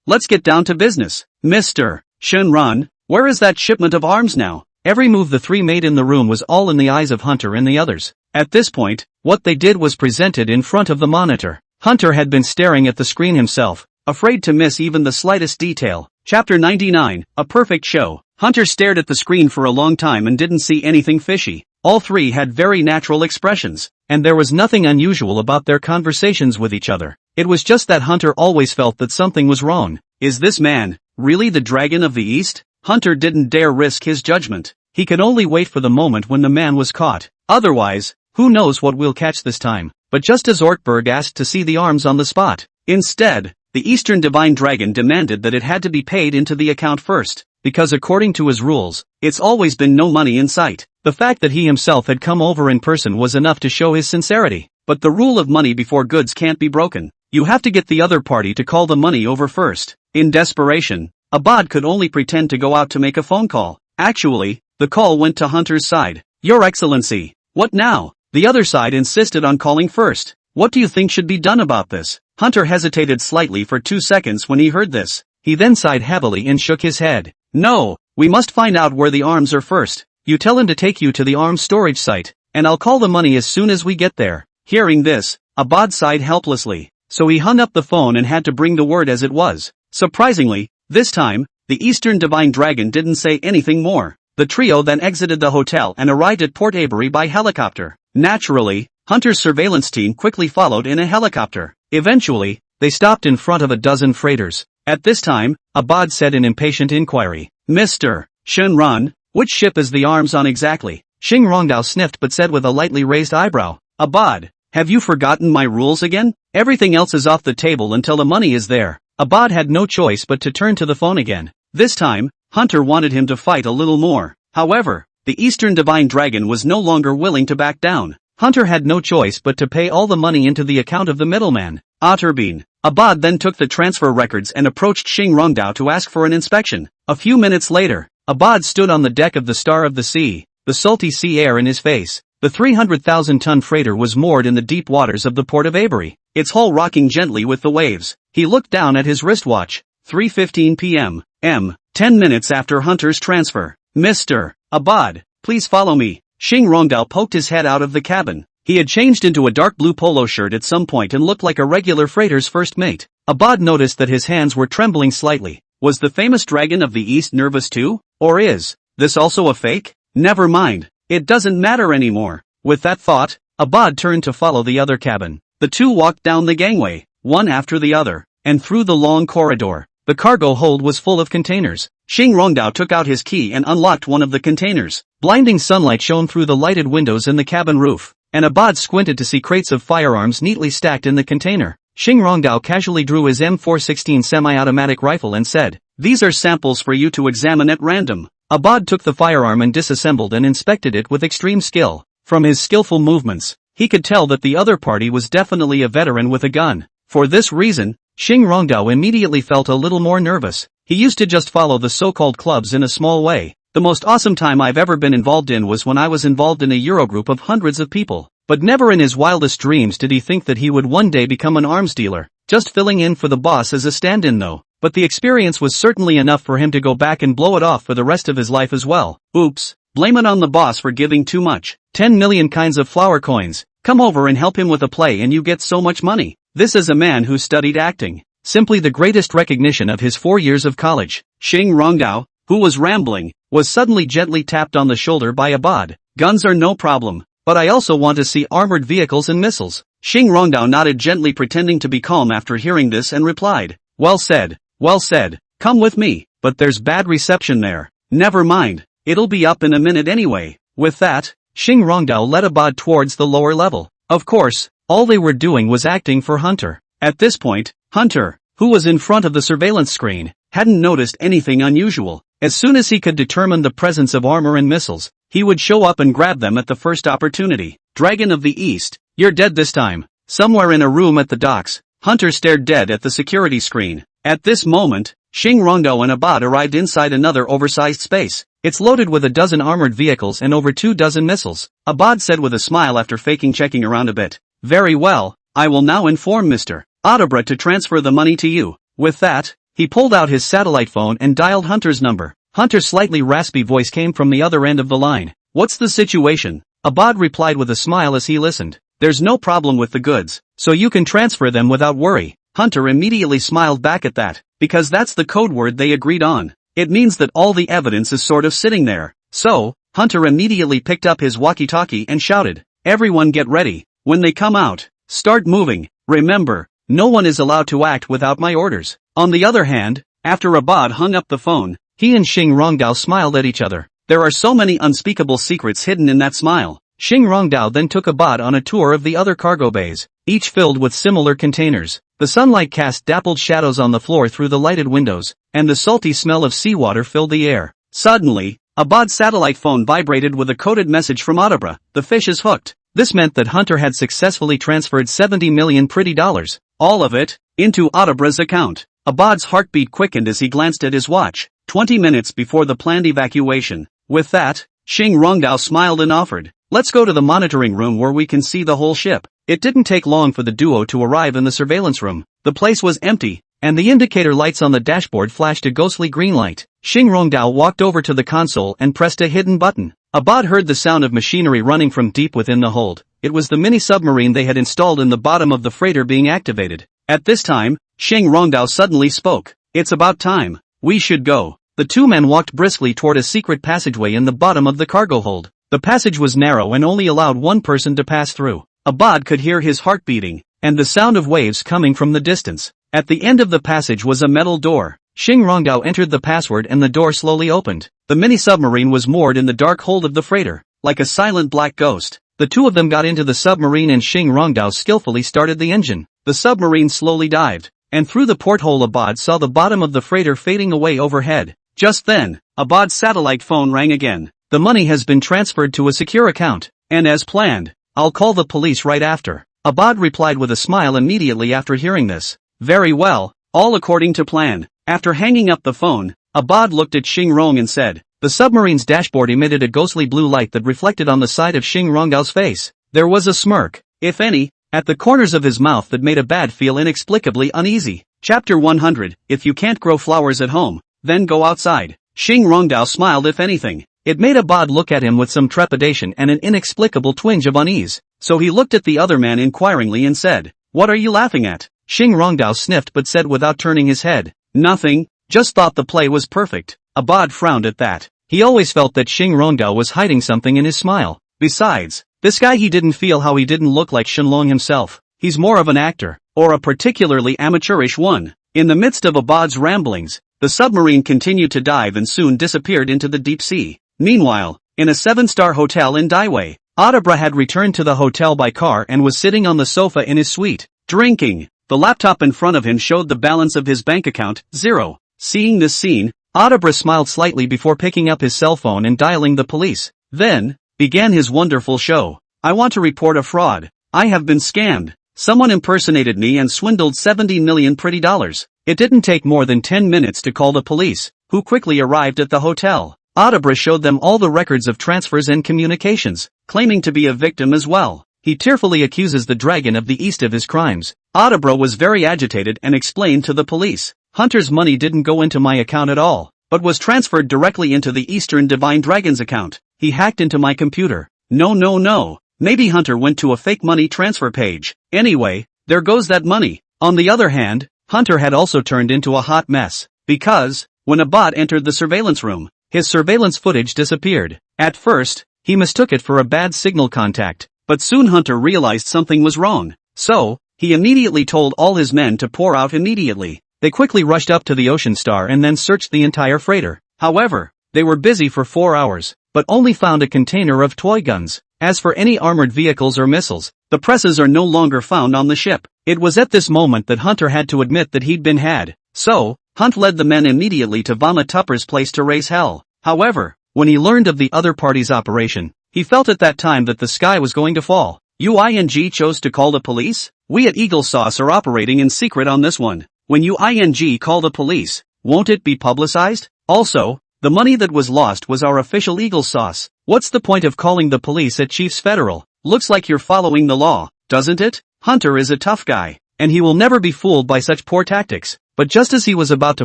let's get down to business. Mr. Shenron, where is that shipment of arms now? Every move the three made in the room was all in the eyes of Hunter and the others. At this point, what they did was presented in front of the monitor. Hunter had been staring at the screen himself, afraid to miss even the slightest detail. Chapter 99, A Perfect Show. Hunter stared at the screen for a long time and didn't see anything fishy. All three had very natural expressions, and there was nothing unusual about their conversations with each other. It was just that Hunter always felt that something was wrong. Is this man really the Dragon of the East? Hunter didn't dare risk his judgment. He could only wait for the moment when the man was caught. Otherwise, who knows what we'll catch this time. But just as Ortberg asked to see the arms on the spot, instead, the Eastern Divine Dragon demanded that it had to be paid into the account first, because according to his rules, it's always been no money in sight. The fact that he himself had come over in person was enough to show his sincerity. But the rule of money before goods can't be broken. You have to get the other party to call the money over first. In desperation, Abad could only pretend to go out to make a phone call. Actually, the call went to Hunter's side. Your Excellency, what now? The other side insisted on calling first. What do you think should be done about this? Hunter hesitated slightly for 2 seconds when he heard this. He then sighed heavily and shook his head. No, we must find out where the arms are first. You tell him to take you to the arms storage site, and I'll call the money as soon as we get there. Hearing this, Abad sighed helplessly. So he hung up the phone and had to bring the word as it was. Surprisingly, this time, the Eastern Divine Dragon didn't say anything more. The trio then exited the hotel and arrived at Port Avery by helicopter. Naturally, Hunter's surveillance team quickly followed in a helicopter. Eventually, they stopped in front of a dozen freighters. At this time, Abad said in impatient inquiry, Mr. Shenron, which ship is the arms on exactly? Xing Rongdao sniffed but said with a lightly raised eyebrow, Abad, have you forgotten my rules again? Everything else is off the table until the money is there. Abad had no choice but to turn to the phone again. This time, Hunter wanted him to fight a little more. However, the Eastern Divine Dragon was no longer willing to back down. Hunter had no choice but to pay all the money into the account of the middleman, Otterbein. Abad then took the transfer records and approached Xing Rongdao to ask for an inspection. A few minutes later, Abad stood on the deck of the Star of the Sea, the salty sea air in his face. The 300,000-ton freighter was moored in the deep waters of the port of Avery, its hull rocking gently with the waves. He looked down at his wristwatch. 3:15 p.m. 10 minutes after Hunter's transfer. Mr. Abad, please follow me. Xing Rongdao poked his head out of the cabin. He had changed into a dark blue polo shirt at some point and looked like a regular freighter's first mate. Abad noticed that his hands were trembling slightly. Was the famous Dragon of the East nervous too? Or is This also a fake? Never mind. It doesn't matter anymore. With that thought, Abad turned to follow the other cabin. The two walked down the gangway, one after the other, and through the long corridor. The cargo hold was full of containers. Xing Rongdao took out his key and unlocked one of the containers. Blinding sunlight shone through the lighted windows in the cabin roof, and Abad squinted to see crates of firearms neatly stacked in the container. Xing Rongdao casually drew his M416 semi-automatic rifle and said, "These are samples for you to examine at random." Abad took the firearm and disassembled and inspected it with extreme skill. From his skillful movements, he could tell that the other party was definitely a veteran with a gun. For this reason, Xing Rongdao immediately felt a little more nervous. He used to just follow the so-called clubs in a small way. The most awesome time I've ever been involved in was when I was involved in a Eurogroup of hundreds of people. But never in his wildest dreams did he think that he would one day become an arms dealer, just filling in for the boss as a stand-in though. But the experience was certainly enough for him to go back and blow it off for the rest of his life as well. Oops, blame it on the boss for giving too much. 10 million kinds of flower coins. Come over and help him with a play and you get so much money. This is a man who studied acting. Simply the greatest recognition of his 4 years of college. Xing Rongdao, who was rambling, was suddenly gently tapped on the shoulder by Abad. Guns are no problem, but I also want to see armored vehicles and missiles. Xing Rongdao nodded gently, pretending to be calm after hearing this, and replied, "Well said, well said. Come with me, but there's bad reception there." "Never mind, it'll be up in a minute anyway." With that, Xing Rongdao led Abad towards the lower level. Of course, all they were doing was acting for Hunter. At this point, Hunter, who was in front of the surveillance screen, hadn't noticed anything unusual. As soon as he could determine the presence of armor and missiles, he would show up and grab them at the first opportunity. "Dragon of the East, you're dead this time." Somewhere in a room at the docks, Hunter stared dead at the security screen. At this moment, Xing Rongdao and Abad arrived inside another oversized space. "It's loaded with a dozen armored vehicles and over 24 missiles," Abad said with a smile after faking checking around a bit. "Very well, I will now inform Mr. Adabra to transfer the money to you." With that, he pulled out his satellite phone and dialed Hunter's number. Hunter's slightly raspy voice came from the other end of the line. "What's the situation?" Abad replied with a smile as he listened. "There's no problem with the goods, so you can transfer them without worry." Hunter immediately smiled back at that, because that's the code word they agreed on. It means that all the evidence is sort of sitting there. So, Hunter immediately picked up his walkie-talkie and shouted, "Everyone get ready. When they come out, start moving. Remember, no one is allowed to act without my orders." On the other hand, after Abad hung up the phone, he and Xing Rongdao smiled at each other. There are so many unspeakable secrets hidden in that smile. Xing Rongdao then took Abad on a tour of the other cargo bays, each filled with similar containers. The sunlight cast dappled shadows on the floor through the lighted windows, and the salty smell of seawater filled the air. Suddenly, Abad's satellite phone vibrated with a coded message from Adabra. "The fish is hooked." This meant that Hunter had successfully transferred 70 million pretty dollars, all of it, into Adabra's account. Abad's heartbeat quickened as he glanced at his watch. 20 minutes before the planned evacuation. With that, Xing Rongdao smiled and offered, "Let's go to the monitoring room where we can see the whole ship." It didn't take long for the duo to arrive in the surveillance room. The place was empty, and the indicator lights on the dashboard flashed a ghostly green light. Xing Rongdao walked over to the console and pressed a hidden button. Abad heard the sound of machinery running from deep within the hold. It was the mini-submarine they had installed in the bottom of the freighter being activated. At this time, Xing Rongdao suddenly spoke. "It's about time. We should go." The two men walked briskly toward a secret passageway in the bottom of the cargo hold. The passage was narrow and only allowed one person to pass through. Abad could hear his heart beating, and the sound of waves coming from the distance. At the end of the passage was a metal door. Xing Rongdao entered the password and the door slowly opened. The mini-submarine was moored in the dark hold of the freighter, like a silent black ghost. The two of them got into the submarine and Xing Rongdao skillfully started the engine. The submarine slowly dived, and through the porthole Abad saw the bottom of the freighter fading away overhead. Just then, Abad's satellite phone rang again. "The money has been transferred to a secure account, and as planned, I'll call the police right after." Abad replied with a smile immediately after hearing this. "Very well, all according to plan." After hanging up the phone, Abad looked at Xing Rong and said, the submarine's dashboard emitted a ghostly blue light that reflected on the side of Xing Rongdao's face. There was a smirk, if any, at the corners of his mouth that made Abad feel inexplicably uneasy. Chapter 100, If you can't grow flowers at home, then go outside. Xing Rongdao smiled if anything. It made Abad look at him with some trepidation and an inexplicable twinge of unease. So he looked at the other man inquiringly and said, "What are you laughing at?" Xing Rongdao sniffed but said without turning his head, "Nothing, just thought the play was perfect." Abad frowned at that. He always felt that Xing Rongdao was hiding something in his smile. Besides, this guy he didn't feel how he didn't look like Shenlong himself. He's more of an actor, or a particularly amateurish one. In the midst of Abad's ramblings, the submarine continued to dive and soon disappeared into the deep sea. Meanwhile, in a 7-star hotel in Daiwei, Adabra had returned to the hotel by car and was sitting on the sofa in his suite, drinking. The laptop in front of him showed the balance of his bank account, 0. Seeing this scene, Adabra smiled slightly before picking up his cell phone and dialing the police. Then, began his wonderful show. I want to report a fraud. I have been scammed. Someone impersonated me and swindled 70 million pretty dollars. It didn't take more than 10 minutes to call the police, who quickly arrived at the hotel. Adabra showed them all the records of transfers and communications, claiming to be a victim as well. He tearfully accuses the Dragon of the East of his crimes. Adabra was very agitated and explained to the police, Hunter's money didn't go into my account at all, but was transferred directly into the Eastern Divine Dragon's account. He hacked into my computer. No. Maybe Hunter went to a fake money transfer page. Anyway, there goes that money. On the other hand, Hunter had also turned into a hot mess, because, when Abad entered the surveillance room, his surveillance footage disappeared. At first, he mistook it for a bad signal contact, but soon Hunter realized something was wrong. So, he immediately told all his men to pour out immediately. They quickly rushed up to the Ocean Star and then searched the entire freighter. However, they were busy for 4 hours, but only found a container of toy guns. As for any armored vehicles or missiles, the presses are no longer found on the ship. It was at this moment that Hunter had to admit that he'd been had. So, Hunt led the men immediately to Vama Tupper's place to raise hell. However, when he learned of the other party's operation, he felt at that time that the sky was going to fall. UING chose to call the police? We at Eagle Sauce are operating in secret on this one. When UING call the police, won't it be publicized? Also, the money that was lost was our official Eagle Sauce. What's the point of calling the police at Chiefs Federal? Looks like you're following the law, doesn't it? Hunter is a tough guy, and he will never be fooled by such poor tactics. But just as he was about to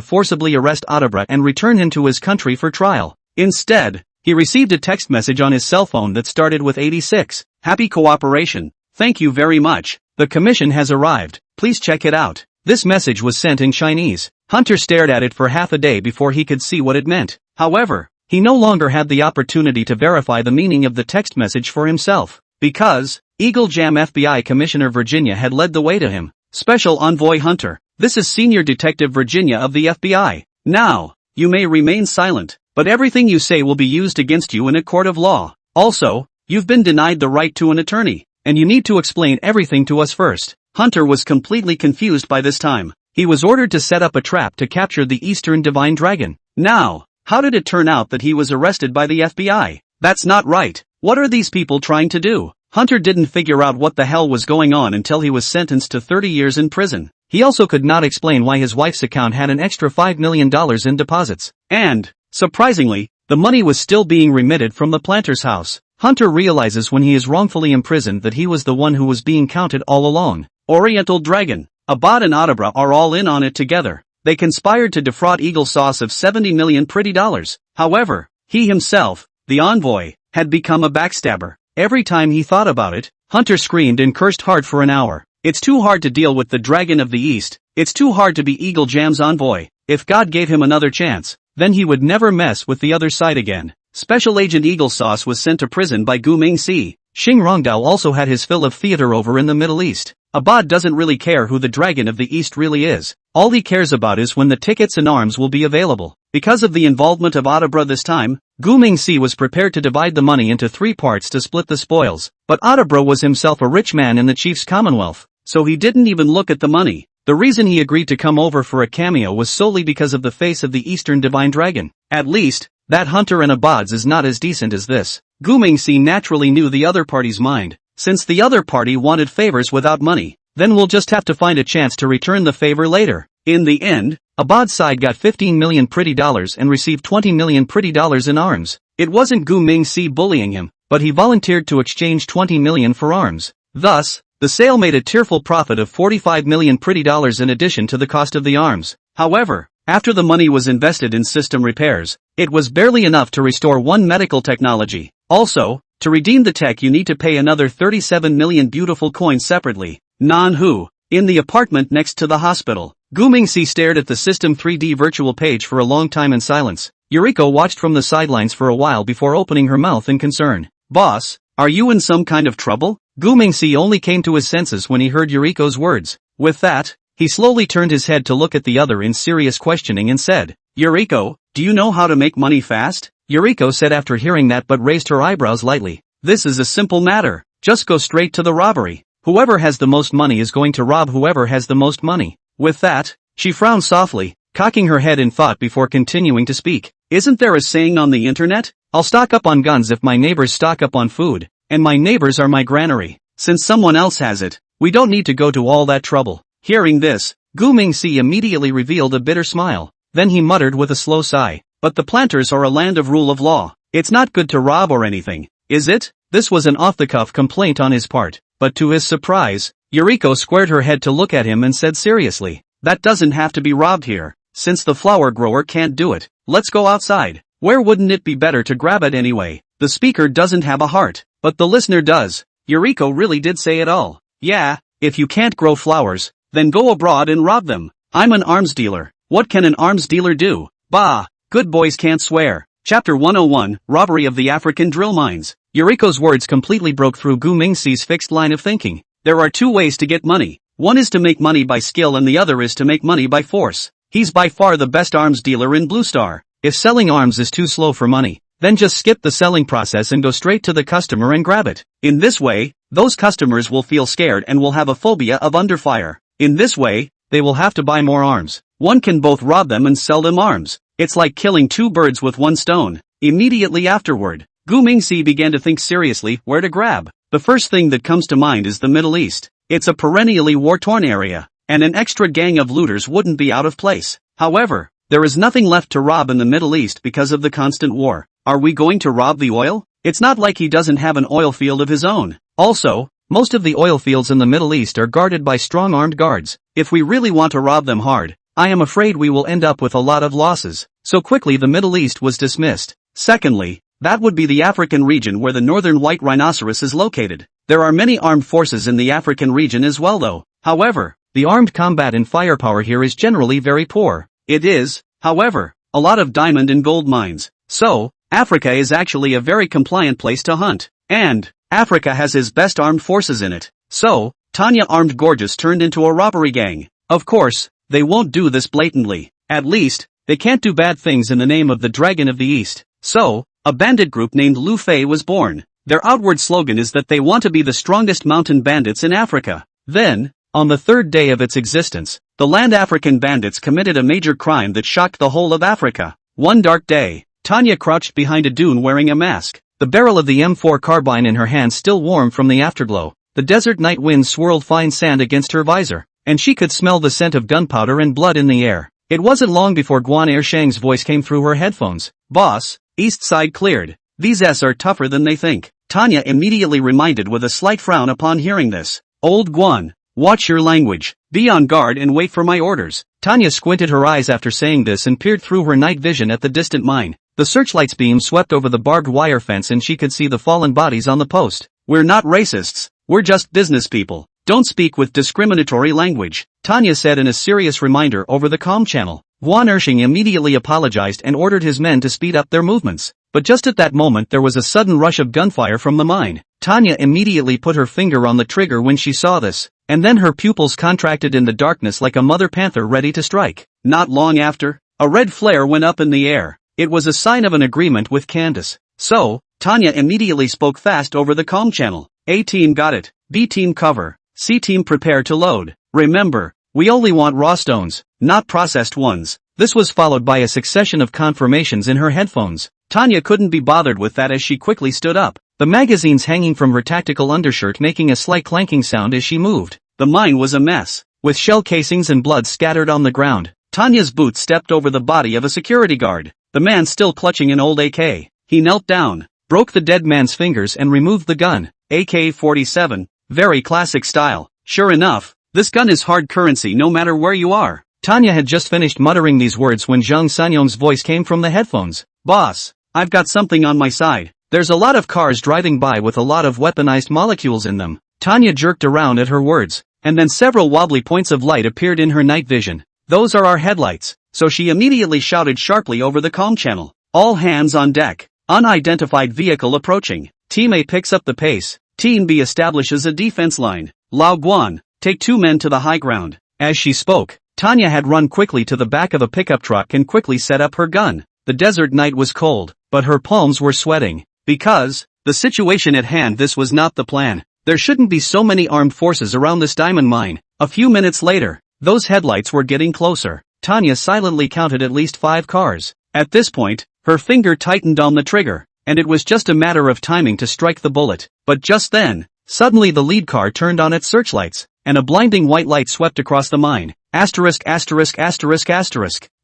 forcibly arrest Adabra and return him to his country for trial, instead, he received a text message on his cell phone that started with 86. Happy cooperation. Thank you very much. The commission has arrived. Please check it out. This message was sent in Chinese. Hunter stared at it for half a day before he could see what it meant. However, he no longer had the opportunity to verify the meaning of the text message for himself, because Eagle Jam FBI Commissioner Virginia had led the way to him. Special Envoy Hunter, this is Senior Detective Virginia of the FBI. Now, you may remain silent, but everything you say will be used against you in a court of law. Also, you've been denied the right to an attorney, and you need to explain everything to us first. Hunter was completely confused by this time. He was ordered to set up a trap to capture the Eastern Divine Dragon. Now, how did it turn out that he was arrested by the FBI? That's not right. What are these people trying to do? Hunter didn't figure out what the hell was going on until he was sentenced to 30 years in prison. He also could not explain why his wife's account had an extra $5 million in deposits. And, surprisingly, the money was still being remitted from the planter's house. Hunter realizes when he is wrongfully imprisoned that he was the one who was being counted all along. Oriental Dragon, Abad and Adabra are all in on it together. They conspired to defraud Eagle Sauce of 70 million pretty dollars. However, he himself, the envoy, had become a backstabber. Every time he thought about it, Hunter screamed and cursed hard for an hour. It's too hard to deal with the Dragon of the East. It's too hard to be Eagle Jam's envoy. If God gave him another chance, then he would never mess with the other side again. Special Agent Eagle Sauce was sent to prison by Gu Mingxi. Xing Rongdao also had his fill of theater over in the Middle East. Abad doesn't really care who the Dragon of the East really is. All he cares about is when the tickets and arms will be available. Because of the involvement of Adabra this time, Gu Mingxi was prepared to divide the money into 3 parts to split the spoils. But Adabra was himself a rich man in the chief's commonwealth, so he didn't even look at the money. The reason he agreed to come over for a cameo was solely because of the face of the Eastern Divine Dragon. At least, that Hunter and Abad's is not as decent as this. Gu Mingxi naturally knew the other party's mind. Since the other party wanted favors without money, then we'll just have to find a chance to return the favor later. In the end, Abad's side got 15 million pretty dollars and received 20 million pretty dollars in arms. It wasn't Gu Mingxi bullying him, but he volunteered to exchange 20 million for arms. Thus, the sale made a tearful profit of 45 million pretty dollars in addition to the cost of the arms. However, after the money was invested in system repairs, it was barely enough to restore one medical technology. Also, to redeem the tech you need to pay another 37 million beautiful coins separately. Nanhu. In the apartment next to the hospital, Gu Mingxi stared at the System 3D virtual page for a long time in silence. Yuriko watched from the sidelines for a while before opening her mouth in concern. Boss, are you in some kind of trouble? Gu Mingxi only came to his senses when he heard Yuriko's words. With that, he slowly turned his head to look at the other in serious questioning and said, Yuriko, do you know how to make money fast? Yuriko said after hearing that but raised her eyebrows lightly. This is a simple matter. Just go straight to the robbery. Whoever has the most money is going to rob whoever has the most money. With that, she frowned softly, cocking her head in thought before continuing to speak. Isn't there a saying on the internet? I'll stock up on guns if my neighbors stock up on food, and my neighbors are my granary. Since someone else has it, we don't need to go to all that trouble. Hearing this, Gu Mingxi immediately revealed a bitter smile. Then he muttered with a slow sigh, but the planters are a land of rule of law. It's not good to rob or anything, is it? This was an off-the-cuff complaint on his part, but to his surprise, Yuriko squared her head to look at him and said seriously, that doesn't have to be robbed here, since the flower grower can't do it. Let's go outside. Where wouldn't it be better to grab it anyway? The speaker doesn't have a heart, but the listener does. Yuriko really did say it all. Yeah, if you can't grow flowers, then go abroad and rob them. I'm an arms dealer. What can an arms dealer do? Bah, good boys can't swear. Chapter 101, Robbery of the African Drill Mines. Yuriko's words completely broke through Gu Mingxi's fixed line of thinking. There are two ways to get money. One is to make money by skill and the other is to make money by force. He's by far the best arms dealer in Blue Star. If selling arms is too slow for money, then just skip the selling process and go straight to the customer and grab it. In this way, those customers will feel scared and will have a phobia of under fire. In this way, they will have to buy more arms. One can both rob them and sell them arms. It's like killing two birds with one stone. Immediately afterward, Gu Mingxi began to think seriously where to grab. The first thing that comes to mind is the Middle East. It's a perennially war-torn area, and an extra gang of looters wouldn't be out of place. However, there is nothing left to rob in the Middle East because of the constant war. Are we going to rob the oil? It's not like he doesn't have an oil field of his own. Also, most of the oil fields in the Middle East are guarded by strong armed guards. If we really want to rob them hard, I am afraid we will end up with a lot of losses. So quickly the Middle East was dismissed. Secondly, that would be the African region where the northern white rhinoceros is located. There are many armed forces in the African region as well though. However, the armed combat and firepower here is generally very poor. It is, however, a lot of diamond and gold mines. So, Africa is actually a very compliant place to hunt. And, Africa has his best armed forces in it. So, Tanya Armed Gorgeous turned into a robbery gang. Of course, they won't do this blatantly. At least, they can't do bad things in the name of the Dragon of the East. So, a bandit group named Lu Fei was born. Their outward slogan is that they want to be the strongest mountain bandits in Africa. Then, on the third day of its existence, the land African bandits committed a major crime that shocked the whole of Africa. One dark day, Tanya crouched behind a dune wearing a mask, the barrel of the M4 carbine in her hand still warm from the afterglow. The desert night wind swirled fine sand against her visor, and she could smell the scent of gunpowder and blood in the air. It wasn't long before Guan Ershang's voice came through her headphones. Boss, East Side cleared. These S are tougher than they think. Tanya immediately reminded with a slight frown upon hearing this. Old Guan, watch your language. Be on guard and wait for my orders. Tanya squinted her eyes after saying this and peered through her night vision at the distant mine. The searchlight's beam swept over the barbed wire fence and she could see the fallen bodies on the post. We're not racists. We're just business people. Don't speak with discriminatory language, Tanya said in a serious reminder over the comm channel. Guan Ershang immediately apologized and ordered his men to speed up their movements. But just at that moment there was a sudden rush of gunfire from the mine. Tanya immediately put her finger on the trigger when she saw this, and then her pupils contracted in the darkness like a mother panther ready to strike. Not long after, a red flare went up in the air. It was a sign of an agreement with Candace. So, Tanya immediately spoke fast over the comm channel. A team got it. B team cover. C team prepare to load. Remember, we only want raw stones, not processed ones. This was followed by a succession of confirmations in her headphones. Tanya couldn't be bothered with that as she quickly stood up, the magazines hanging from her tactical undershirt making a slight clanking sound as she moved. The mine was a mess, with shell casings and blood scattered on the ground. Tanya's boot stepped over the body of a security guard, the man still clutching an old AK. He knelt down, broke the dead man's fingers and removed the gun. AK-47, very classic style. Sure enough, this gun is hard currency no matter where you are. Tanya had just finished muttering these words when Zhang Sanyong's voice came from the headphones. Boss, I've got something on my side. There's a lot of cars driving by with a lot of weaponized molecules in them. Tanya jerked around at her words, and then several wobbly points of light appeared in her night vision. Those are our headlights. so she immediately shouted sharply over the comm channel. All hands on deck. Unidentified vehicle approaching. Team A picks up the pace. Team B establishes a defense line. Lao Guan, take 2 men to the high ground. As she spoke, Tanya had run quickly to the back of a pickup truck and quickly set up her gun. The desert night was cold, but her palms were sweating. Because, the situation at hand, this was not the plan. There shouldn't be so many armed forces around this diamond mine. A few minutes later, those headlights were getting closer. Tanya silently counted at least 5 cars. At this point, her finger tightened on the trigger, and it was just a matter of timing to strike the bullet. But just then, suddenly the lead car turned on its searchlights, and a blinding white light swept across the mine. Asterisk.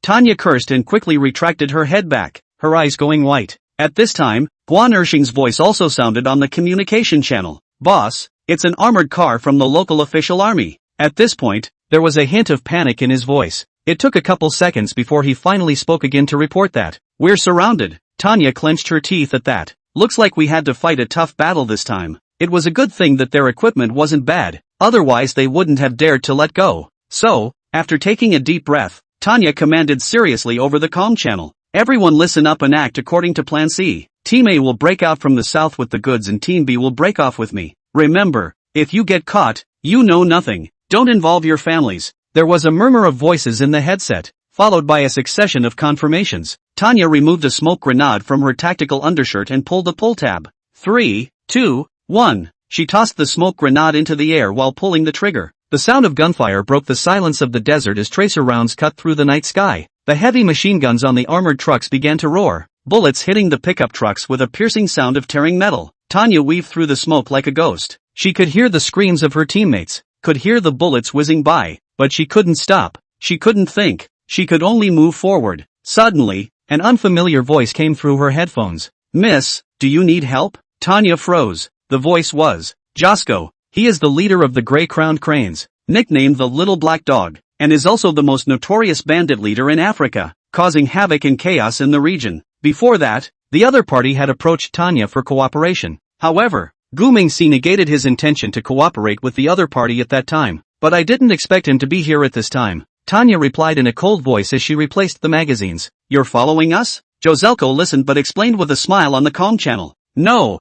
Tanya cursed and quickly retracted her head back, her eyes going white. At this time, Guan Ershing's voice also sounded on the communication channel. Boss, it's an armored car from the local official army. At this point, there was a hint of panic in his voice. It took a couple seconds before he finally spoke again to report that. We're surrounded. Tanya clenched her teeth at that. Looks like we had to fight a tough battle this time. It was a good thing that their equipment wasn't bad, otherwise they wouldn't have dared to let go. So, after taking a deep breath, Tanya commanded seriously over the comm channel. Everyone listen up and act according to Plan C. Team A will break out from the south with the goods and Team B will break off with me. Remember, if you get caught, you know nothing. Don't involve your families. There was a murmur of voices in the headset, followed by a succession of confirmations. Tanya removed a smoke grenade from her tactical undershirt and pulled the pull tab. 3, 2, 1. She tossed the smoke grenade into the air while pulling the trigger. The sound of gunfire broke the silence of the desert as tracer rounds cut through the night sky. The heavy machine guns on the armored trucks began to roar, bullets hitting the pickup trucks with a piercing sound of tearing metal. Tanya weaved through the smoke like a ghost. She could hear the screams of her teammates, could hear the bullets whizzing by, but she couldn't stop. She couldn't think. She could only move forward. Suddenly, an unfamiliar voice came through her headphones. Miss, do you need help? Tanya froze. The voice was Josko. He is the leader of the Gray-Crowned Cranes, nicknamed the Little Black Dog, and is also the most notorious bandit leader in Africa, causing havoc and chaos in the region. Before that, the other party had approached Tanya for cooperation. However, Gu Mingxi negated his intention to cooperate with the other party at that time. But I didn't expect him to be here at this time. Tanya replied in a cold voice as she replaced the magazines. You're following us? Joselko listened but explained with a smile on the comm channel. No,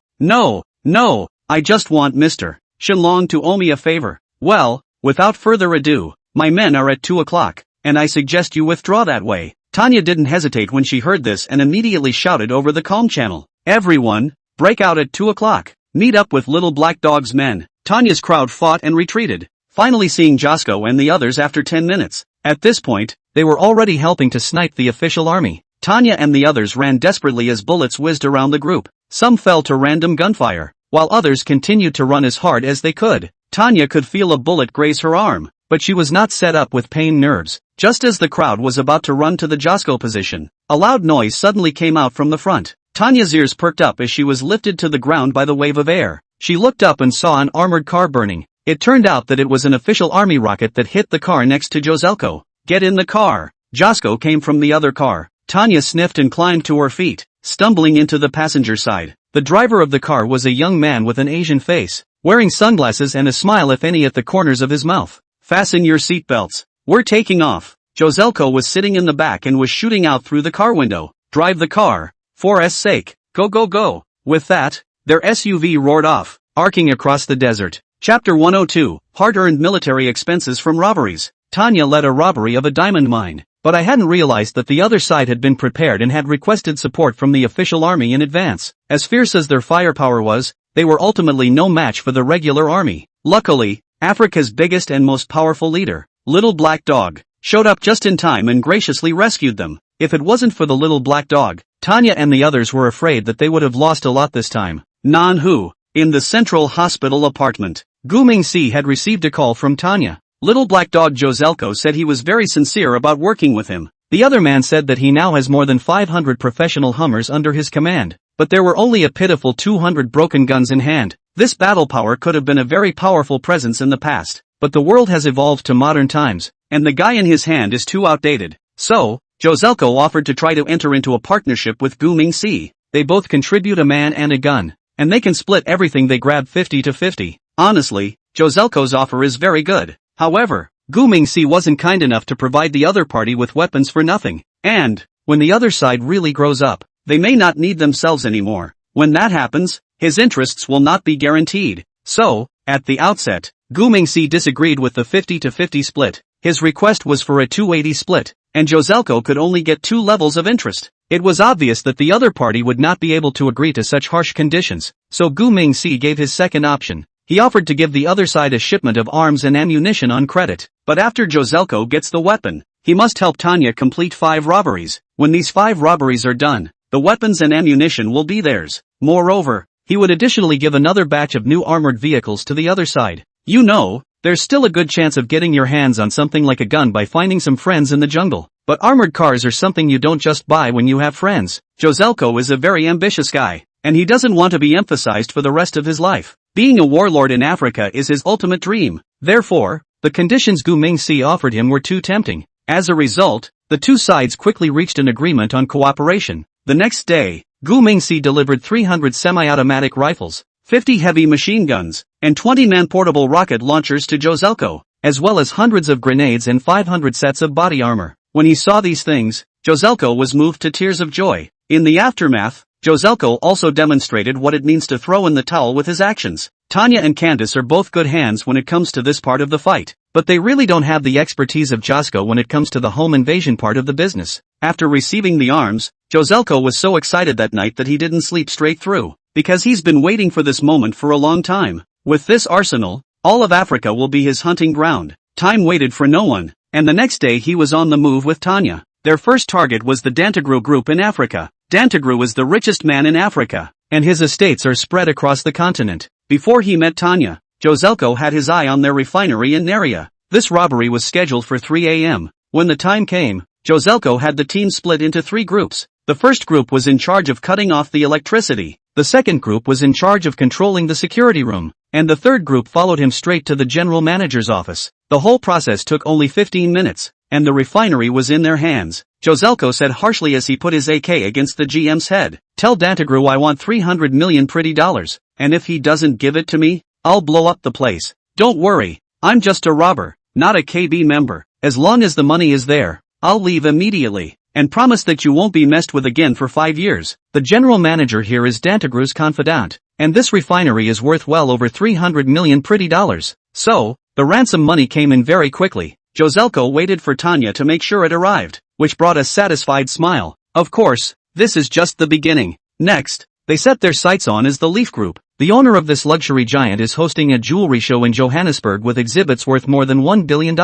I just want Mr. Shenlong to owe me a favor. Well, without further ado, my men are at 2 o'clock, and I suggest you withdraw that way. Tanya didn't hesitate when she heard this and immediately shouted over the comm channel. Everyone, break out at 2 o'clock. Meet up with Little Black Dog's men. Tanya's crowd fought and retreated, finally seeing Josko and the others after 10 minutes. At this point, they were already helping to snipe the official army. Tanya and the others ran desperately as bullets whizzed around the group. Some fell to random gunfire, while others continued to run as hard as they could. Tanya could feel a bullet graze her arm, but she was not set up with pain nerves. Just as the crowd was about to run to the Josko position, a loud noise suddenly came out from the front. Tanya's ears perked up as she was lifted to the ground by the wave of air. She looked up and saw an armored car burning. It turned out that it was an official army rocket that hit the car next to Joselko. Get in the car. Josko came from the other car. Tanya sniffed and climbed to her feet, stumbling into the passenger side. The driver of the car was a young man with an Asian face, wearing sunglasses and a smile if any at the corners of his mouth. Fasten your seatbelts. We're taking off. Joselko was sitting in the back and was shooting out through the car window. Drive the car. For S sake. Go. With that, their SUV roared off, arcing across the desert. Chapter 102, Hard-Earned Military Expenses from Robberies. Tanya led a robbery of a diamond mine, but I hadn't realized that the other side had been prepared and had requested support from the official army in advance. As fierce as their firepower was, they were ultimately no match for the regular army. Luckily, Africa's biggest and most powerful leader, Little Black Dog, showed up just in time and graciously rescued them. If it wasn't for the Little Black Dog, Tanya and the others were afraid that they would have lost a lot this time. Nanhu. In the central hospital apartment, Gu Mingxi had received a call from Tanya. Little Black Dog Joselko said he was very sincere about working with him. The other man said that he now has more than 500 professional Hummers under his command, but there were only a pitiful 200 broken guns in hand. This battle power could have been a very powerful presence in the past, but the world has evolved to modern times, and the guy in his hand is too outdated. So, Joselko offered to try to enter into a partnership with Gu Mingxi. They both contribute a man and a gun, and they can split everything they grab 50-50. Honestly, Joselko's offer is very good. However, Gu Mingxi wasn't kind enough to provide the other party with weapons for nothing. And, when the other side really grows up, they may not need themselves anymore. When that happens, his interests will not be guaranteed. So, at the outset, Gu Mingxi disagreed with the 50-50 split. His request was for a 280 split, and Joselko could only get 2 levels of interest. It was obvious that the other party would not be able to agree to such harsh conditions, so Gu Mingxi gave his second option. He offered to give the other side a shipment of arms and ammunition on credit. But after Joselko gets the weapon, he must help Tanya complete 5 robberies. When these 5 robberies are done, the weapons and ammunition will be theirs. Moreover, he would additionally give another batch of new armored vehicles to the other side. You know, there's still a good chance of getting your hands on something like a gun by finding some friends in the jungle. But armored cars are something you don't just buy when you have friends. Joselko is a very ambitious guy, and he doesn't want to be emphasized for the rest of his life. Being a warlord in Africa is his ultimate dream. Therefore, the conditions Gu Mingxi offered him were too tempting. As a result, the two sides quickly reached an agreement on cooperation. The next day, Gu Mingxi delivered 300 semi-automatic rifles, 50 heavy machine guns, and 20 man-portable rocket launchers to Joselko, as well as hundreds of grenades and 500 sets of body armor. When he saw these things, Joselko was moved to tears of joy. In the aftermath, Joselko also demonstrated what it means to throw in the towel with his actions. Tanya and Candace are both good hands when it comes to this part of the fight, but they really don't have the expertise of Josko when it comes to the home invasion part of the business. After receiving the arms, Joselko was so excited that night that he didn't sleep straight through, because he's been waiting for this moment for a long time. With this arsenal, all of Africa will be his hunting ground. Time waited for no one, and the next day he was on the move with Tanya. Their first target was the Dantagru group in Africa. Dantagru is the richest man in Africa, and his estates are spread across the continent. Before he met Tanya, Joselko had his eye on their refinery in Naria. This robbery was scheduled for 3 a.m. When the time came, Joselko had the team split into 3 groups. The first group was in charge of cutting off the electricity, the second group was in charge of controlling the security room, and the third group followed him straight to the general manager's office. The whole process took only 15 minutes, and the refinery was in their hands. Joselko said harshly as he put his AK against the GM's head, "Tell Dantagru I want 300 million pretty dollars, and if he doesn't give it to me, I'll blow up the place. Don't worry, I'm just a robber, not a KB member. As long as the money is there, I'll leave immediately, and promise that you won't be messed with again for 5 years." The general manager here is Dantagru's confidant, and this refinery is worth well over 300 million pretty dollars. So, the ransom money came in very quickly. Joselko waited for Tanya to make sure it arrived, which brought a satisfied smile. Of course, this is just the beginning. Next, they set their sights on is the Leaf Group. The owner of this luxury giant is hosting a jewelry show in Johannesburg with exhibits worth more than $1 billion.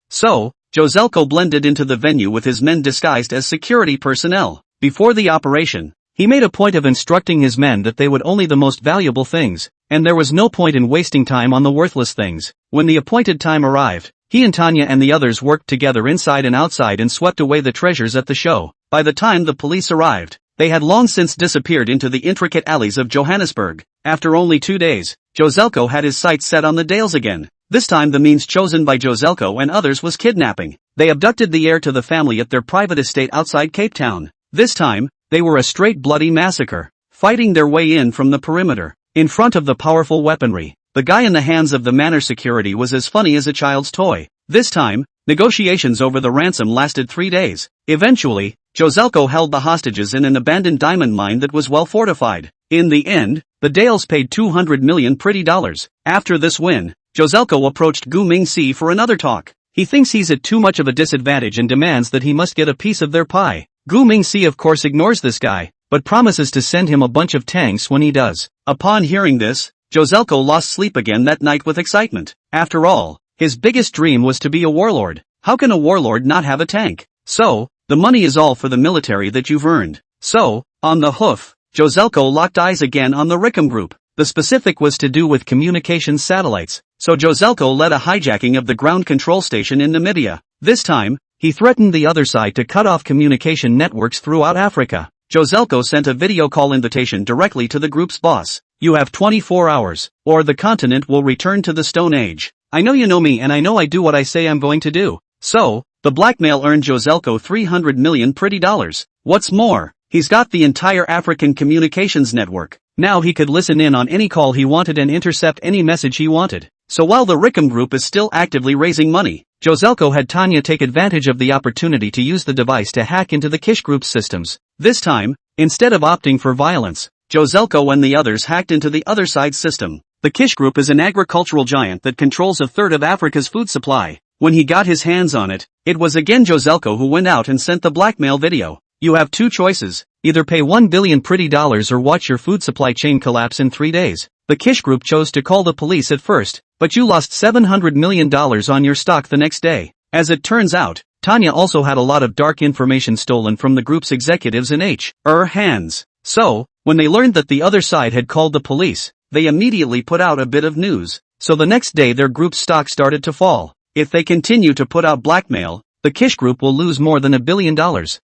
So, Joselko blended into the venue with his men disguised as security personnel. Before the operation, he made a point of instructing his men that they would only the most valuable things, and there was no point in wasting time on the worthless things. When the appointed time arrived, he and Tanya and the others worked together inside and outside and swept away the treasures at the show. By the time the police arrived, they had long since disappeared into the intricate alleys of Johannesburg. After only 2 days, Joselko had his sights set on the Dales again. This time the means chosen by Joselko and others was kidnapping. They abducted the heir to the family at their private estate outside Cape Town. This time, they were a straight bloody massacre, fighting their way in from the perimeter, in front of the powerful weaponry. The guy in the hands of the manor security was as funny as a child's toy. This time, negotiations over the ransom lasted 3 days. Eventually, Joselko held the hostages in an abandoned diamond mine that was well fortified. In the end, the Dales paid 200 million pretty dollars. After this win, Joselko approached Gu Mingxi for another talk. He thinks he's at too much of a disadvantage and demands that he must get a piece of their pie. Gu Mingxi of course ignores this guy, but promises to send him a bunch of tanks when he does. Upon hearing this, Joselko lost sleep again that night with excitement. After all, his biggest dream was to be a warlord. How can a warlord not have a tank? So, the money is all for the military that you've earned. So, on the hoof, Joselko locked eyes again on the Rickham Group. The specific was to do with communications satellites, so Joselko led a hijacking of the ground control station in Namibia. This time, he threatened the other side to cut off communication networks throughout Africa. Joselko sent a video call invitation directly to the group's boss. "You have 24 hours, or the continent will return to the Stone Age. I know you know me and I know I do what I say I'm going to do." So, the blackmail earned Joselko 300 million pretty dollars. What's more, he's got the entire African communications network. Now he could listen in on any call he wanted and intercept any message he wanted. So while the Rickham Group is still actively raising money, Joselko had Tanya take advantage of the opportunity to use the device to hack into the Kish Group's systems. This time, instead of opting for violence, Joselko and the others hacked into the other side's system. The Kish Group is an agricultural giant that controls a third of Africa's food supply. When he got his hands on it, it was again Joselko who went out and sent the blackmail video. You have two choices, either pay $1 billion pretty dollars or watch your food supply chain collapse in 3 days. The Kish Group chose to call the police at first, but you lost $700 million on your stock the next day. As it turns out, Tanya also had a lot of dark information stolen from the group's executives in her hands. So, when they learned that the other side had called the police, they immediately put out a bit of news. So the next day their group's stock started to fall. If they continue to put out blackmail, the Kish Group will lose more than $1 billion.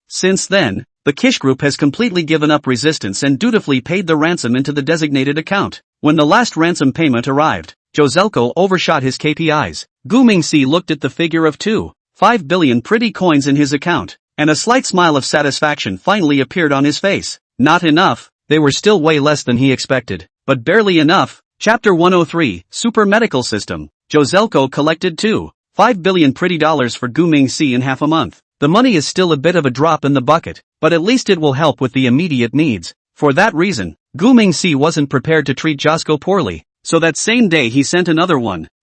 Since then, the Kish Group has completely given up resistance and dutifully paid the ransom into the designated account. When the last ransom payment arrived, Joselko overshot his KPIs. Gu Mingxi looked at the figure of 2.5 billion pretty coins in his account, and a slight smile of satisfaction finally appeared on his face. Not enough, they were still way less than he expected, but barely enough. Chapter 103, Super Medical System. Joselko collected 2.5 billion pretty dollars for Gu Mingxi in half a month. The money is still a bit of a drop in the bucket, but at least it will help with the immediate needs. For that reason, Gu Mingxi wasn't prepared to treat Josko poorly, so that same day he sent another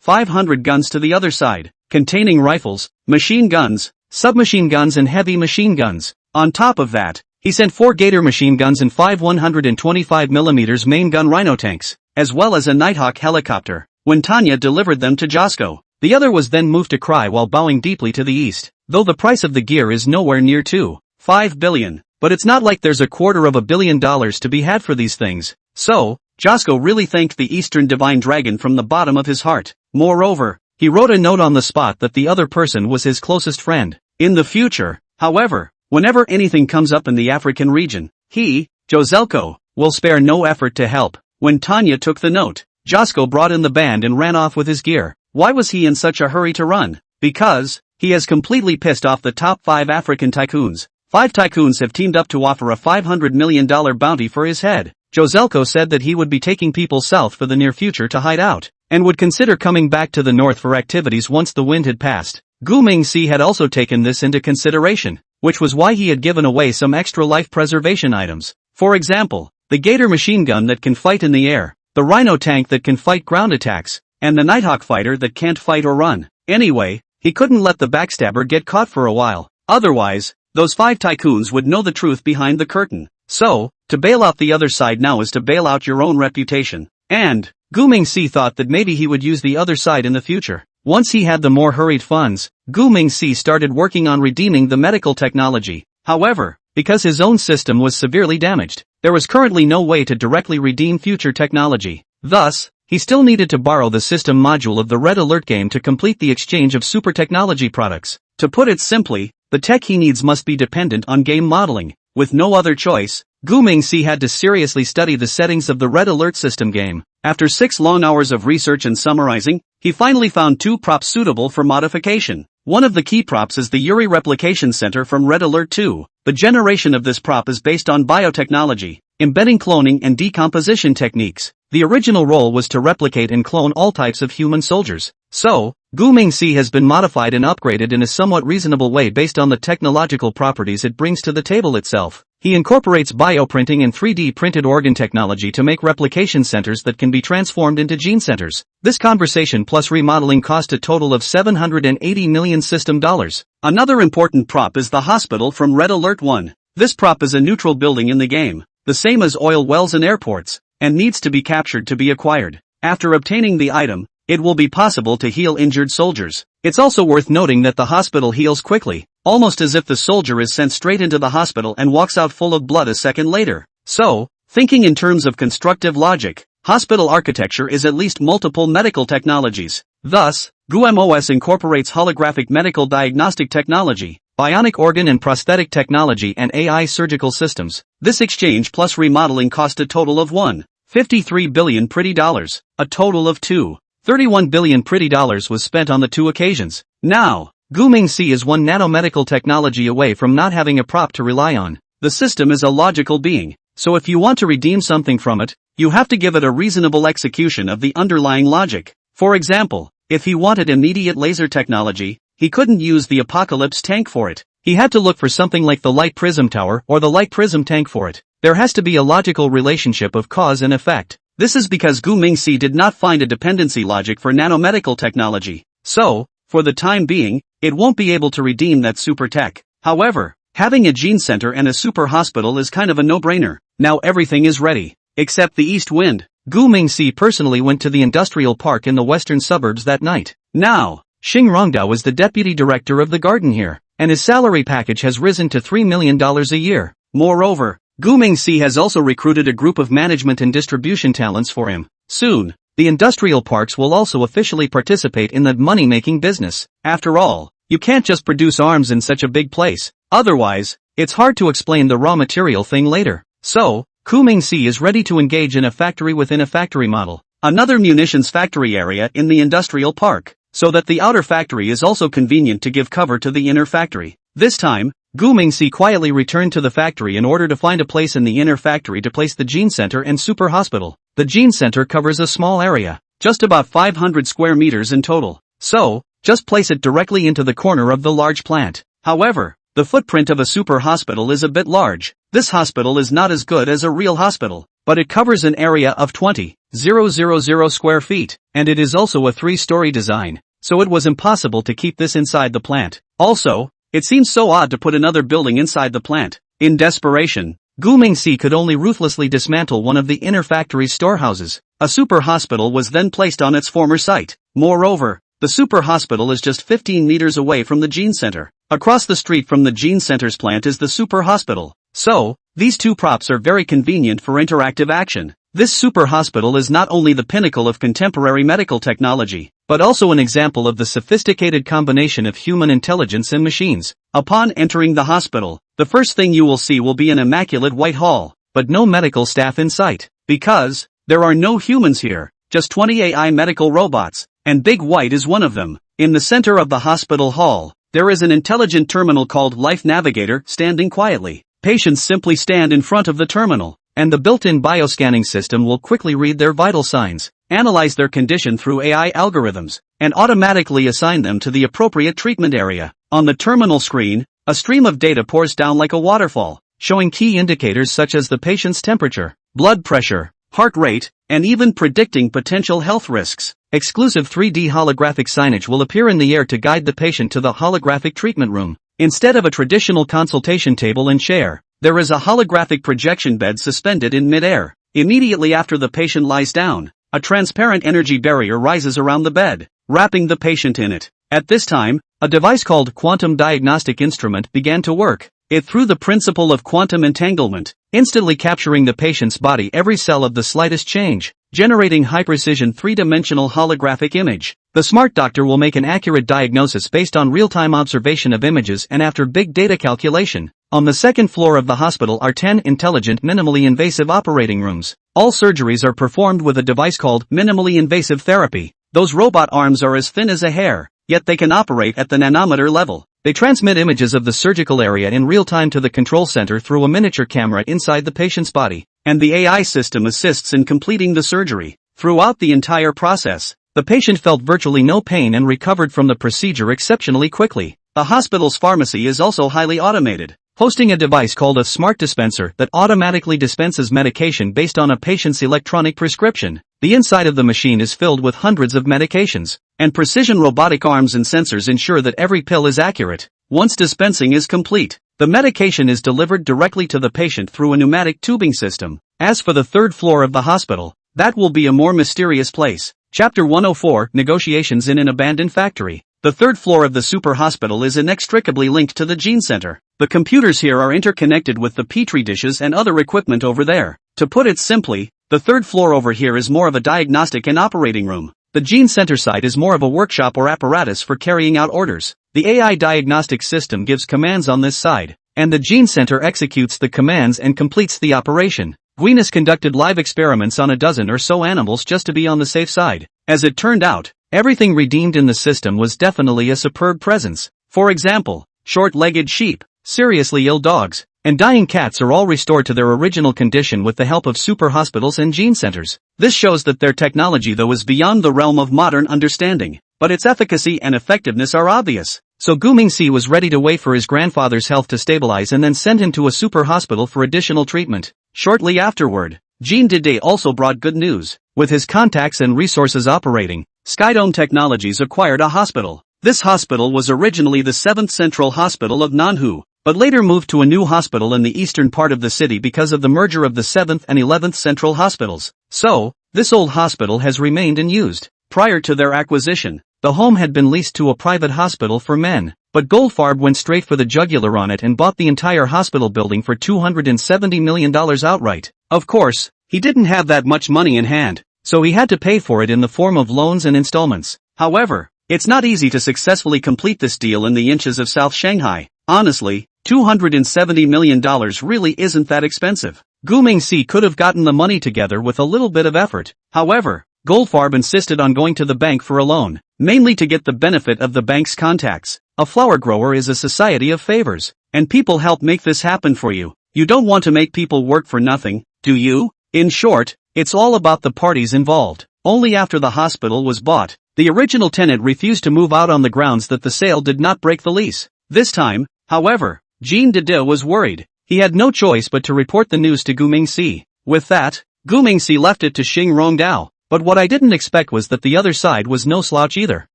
500 guns to the other side, containing rifles, machine guns, submachine guns and heavy machine guns. On top of that, he sent 4 Gator machine guns and 5 125mm main gun Rhino tanks, as well as a Nighthawk helicopter. When Tanya delivered them to Josko, the other was then moved to cry while bowing deeply to the east. Though the price of the gear is nowhere near 2.5 billion, but it's not like there's $250 million to be had for these things. So, Josko really thanked the Eastern Divine Dragon from the bottom of his heart. Moreover, he wrote a note on the spot that the other person was his closest friend. In the future, however, whenever anything comes up in the African region, he, Joselko, will spare no effort to help. When Tanya took the note, Josko brought in the band and ran off with his gear. Why was he in such a hurry to run? Because he has completely pissed off the top 5 African tycoons. 5 tycoons have teamed up to offer a $500 million bounty for his head. Joselko said that he would be taking people south for the near future to hide out, and would consider coming back to the north for activities once the wind had passed. Gu Mingxi had also taken this into consideration, which was why he had given away some extra life preservation items. For example, the Gator machine gun that can fight in the air, the Rhino tank that can fight ground attacks, and the Nighthawk fighter that can't fight or run. Anyway, he couldn't let the backstabber get caught for a while. Otherwise, those 5 tycoons would know the truth behind the curtain. So, to bail out the other side now is to bail out your own reputation. And Gu Mingxi thought that maybe he would use the other side in the future. Once he had the more hurried funds, Gu Mingxi started working on redeeming the medical technology. However, because his own system was severely damaged, there was currently no way to directly redeem future technology. Thus, he still needed to borrow the system module of the Red Alert game to complete the exchange of super technology products. To put it simply, the tech he needs must be dependent on game modeling. With no other choice, Gu Mingxi had to seriously study the settings of the Red Alert system game. After 6 long hours of research and summarizing, he finally found 2 props suitable for modification. One of the key props is the Yuri Replication Center from Red Alert 2. The generation of this prop is based on biotechnology, embedding cloning and decomposition techniques. The original role was to replicate and clone all types of human soldiers. So, Gu Mingxi has been modified and upgraded in a somewhat reasonable way based on the technological properties it brings to the table itself. He incorporates bioprinting and 3D printed organ technology to make replication centers that can be transformed into gene centers. This conversation plus remodeling cost a total of $780 million system dollars. Another important prop is the hospital from Red Alert 1. This prop is a neutral building in the game, the same as oil wells and airports, and needs to be captured to be acquired. After obtaining the item, it will be possible to heal injured soldiers. It's also worth noting that the hospital heals quickly, almost as if the soldier is sent straight into the hospital and walks out full of blood a second later. So, thinking in terms of constructive logic, hospital architecture is at least multiple medical technologies. Thus, GUMOS incorporates holographic medical diagnostic technology, bionic organ and prosthetic technology and AI surgical systems. This exchange plus remodeling cost a total of $1.53 billion pretty dollars. A total of $2.31 billion pretty dollars was spent on the 2 occasions. Now, Gu Mingxi is 1 nanomedical technology away from not having a prop to rely on. The system is a logical being, so if you want to redeem something from it, you have to give it a reasonable execution of the underlying logic. For example, if he wanted immediate laser technology, he couldn't use the Apocalypse tank for it. He had to look for something like the Light Prism Tower or the Light Prism tank for it. There has to be a logical relationship of cause and effect. This is because Gu Mingxi did not find a dependency logic for nanomedical technology. So, for the time being, it won't be able to redeem that super tech. However, having a gene center and a super hospital is kind of a no-brainer. Now everything is ready. Except the east wind. Gu Mingxi personally went to the industrial park in the western suburbs that night. Now, Xing Rongdao is the deputy director of the garden here, and his salary package has risen to $3 million a year. Moreover, Gu Mingxi has also recruited a group of management and distribution talents for him. Soon, the industrial parks will also officially participate in the money-making business. After all, you can't just produce arms in such a big place. Otherwise, it's hard to explain the raw material thing later. So, Gu Mingxi is ready to engage in a factory within a factory model. Another munitions factory area in the industrial park, so that the outer factory is also convenient to give cover to the inner factory. This time, Gu Mingxi quietly returned to the factory in order to find a place in the inner factory to place the gene center and super hospital. The gene center covers a small area, just about 500 square meters in total. So, just place it directly into the corner of the large plant. However, the footprint of a super hospital is a bit large. This hospital is not as good as a real hospital, but it covers an area of 20,000 square feet, and it is also a 3-story design, so it was impossible to keep this inside the plant. Also, it seems so odd to put another building inside the plant. In desperation, Gu Mingxi could only ruthlessly dismantle one of the inner factory's storehouses. A super hospital was then placed on its former site. Moreover, the super hospital is just 15 meters away from the gene center. Across the street from the gene center's plant is the super hospital. So, these two props are very convenient for interactive action. This super hospital is not only the pinnacle of contemporary medical technology, but also an example of the sophisticated combination of human intelligence and machines. Upon entering the hospital, the first thing you will see will be an immaculate white hall, but no medical staff in sight. Because, there are no humans here, just 20 AI medical robots, and Big White is one of them. In the center of the hospital hall, there is an intelligent terminal called Life Navigator standing quietly. Patients simply stand in front of the terminal, and the built-in bioscanning system will quickly read their vital signs, analyze their condition through AI algorithms, and automatically assign them to the appropriate treatment area. On the terminal screen, a stream of data pours down like a waterfall, showing key indicators such as the patient's temperature, blood pressure, heart rate, and even predicting potential health risks. Exclusive 3D holographic signage will appear in the air to guide the patient to the holographic treatment room. Instead of a traditional consultation table and chair, there is a holographic projection bed suspended in mid-air. Immediately after the patient lies down, a transparent energy barrier rises around the bed, wrapping the patient in it. At this time, a device called quantum diagnostic instrument began to work. It through the principle of quantum entanglement, instantly capturing the patient's body every cell of the slightest change, generating high-precision 3-dimensional holographic image. The smart doctor will make an accurate diagnosis based on real-time observation of images and after big data calculation. On the second floor of the hospital are 10 intelligent minimally invasive operating rooms. All surgeries are performed with a device called minimally invasive therapy. Those robot arms are as thin as a hair, yet they can operate at the nanometer level. They transmit images of the surgical area in real time to the control center through a miniature camera inside the patient's body, and the AI system assists in completing the surgery. Throughout the entire process, the patient felt virtually no pain and recovered from the procedure exceptionally quickly. The hospital's pharmacy is also highly automated, hosting a device called a smart dispenser that automatically dispenses medication based on a patient's electronic prescription. The inside of the machine is filled with hundreds of medications, and precision robotic arms and sensors ensure that every pill is accurate. Once dispensing is complete, the medication is delivered directly to the patient through a pneumatic tubing system. As for the third floor of the hospital, that will be a more mysterious place. Chapter 104, Negotiations in an Abandoned Factory. The third floor of the super hospital is inextricably linked to the gene center. The computers here are interconnected with the petri dishes and other equipment over there. To put it simply, the third floor over here is more of a diagnostic and operating room. The gene center side is more of a workshop or apparatus for carrying out orders. The AI diagnostic system gives commands on this side, and the gene center executes the commands and completes the operation. Guinness conducted live experiments on a dozen or so animals just to be on the safe side. As it turned out, everything redeemed in the system was definitely a superb presence. For example, short-legged sheep, seriously ill dogs, and dying cats are all restored to their original condition with the help of super hospitals and gene centers. This shows that their technology though is beyond the realm of modern understanding, but its efficacy and effectiveness are obvious. So Gu Mingxi was ready to wait for his grandfather's health to stabilize and then send him to a super hospital for additional treatment. Shortly afterward, Jean Dide also brought good news. With his contacts and resources operating, Skydome Technologies acquired a hospital. This hospital was originally the 7th Central Hospital of Nanhu, but later moved to a new hospital in the eastern part of the city because of the merger of the 7th and 11th Central Hospitals. So, this old hospital has remained unused. Prior to their acquisition, the home had been leased to a private hospital for men, but Goldfarb went straight for the jugular on it and bought the entire hospital building for $270 million outright. Of course, he didn't have that much money in hand, so he had to pay for it in the form of loans and installments. However, it's not easy to successfully complete this deal in the inches of South Shanghai. Honestly, $270 million really isn't that expensive. Gu Mingxi could have gotten the money together with a little bit of effort. However, Goldfarb insisted on going to the bank for a loan, mainly to get the benefit of the bank's contacts. A flower grower is a society of favors, and people help make this happen for you. You don't want to make people work for nothing, do you? In short, it's all about the parties involved. Only after the hospital was bought, the original tenant refused to move out on the grounds that the sale did not break the lease. This time, however, Jean Dide was worried. He had no choice but to report the news to Gu Mingxi. With that, Gu Mingxi left it to Xing Rongdao. But what I didn't expect was that the other side was no slouch either.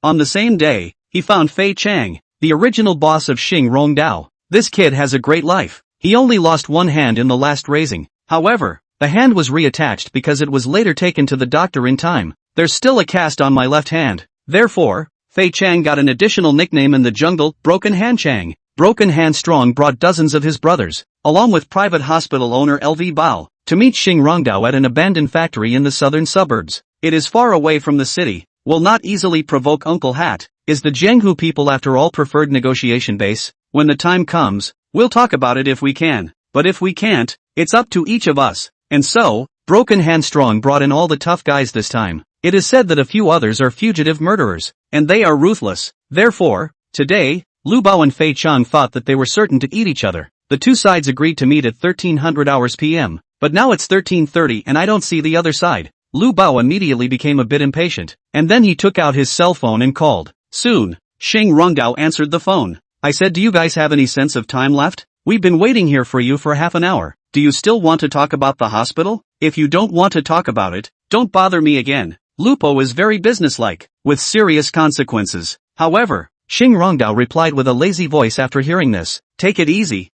On the same day, he found Fei Chang, the original boss of Xing Rongdao. This kid has a great life. He only lost one hand in the last raising. However, the hand was reattached because it was later taken to the doctor in time. There's still a cast on my left hand. Therefore, Fei Chang got an additional nickname in the jungle, Broken Hand Chang. Broken Hand Strong brought dozens of his brothers, along with private hospital owner LV Bao, to meet Xing Rongdao at an abandoned factory in the southern suburbs. It is far away from the city, will not easily provoke Uncle Hat. Is the Jianghu people after all preferred negotiation base? When the time comes, we'll talk about it if we can, but if we can't, it's up to each of us. And so, Broken Hand Strong brought in all the tough guys this time. It is said that a few others are fugitive murderers, and they are ruthless. Therefore, today, Lu Bao and Fei Chang thought that they were certain to eat each other. The two sides agreed to meet at 1300 hours PM, but now it's 1330 and I don't see the other side. Lu Bao immediately became a bit impatient, and then he took out his cell phone and called. Soon, Xing Rongdao answered the phone. I said, do you guys have any sense of time left? We've been waiting here for you for half an hour. Do you still want to talk about the hospital? If you don't want to talk about it, don't bother me again. Lupo is very businesslike, with serious consequences. However, Xing Rongdao replied with a lazy voice after hearing this. Take it easy,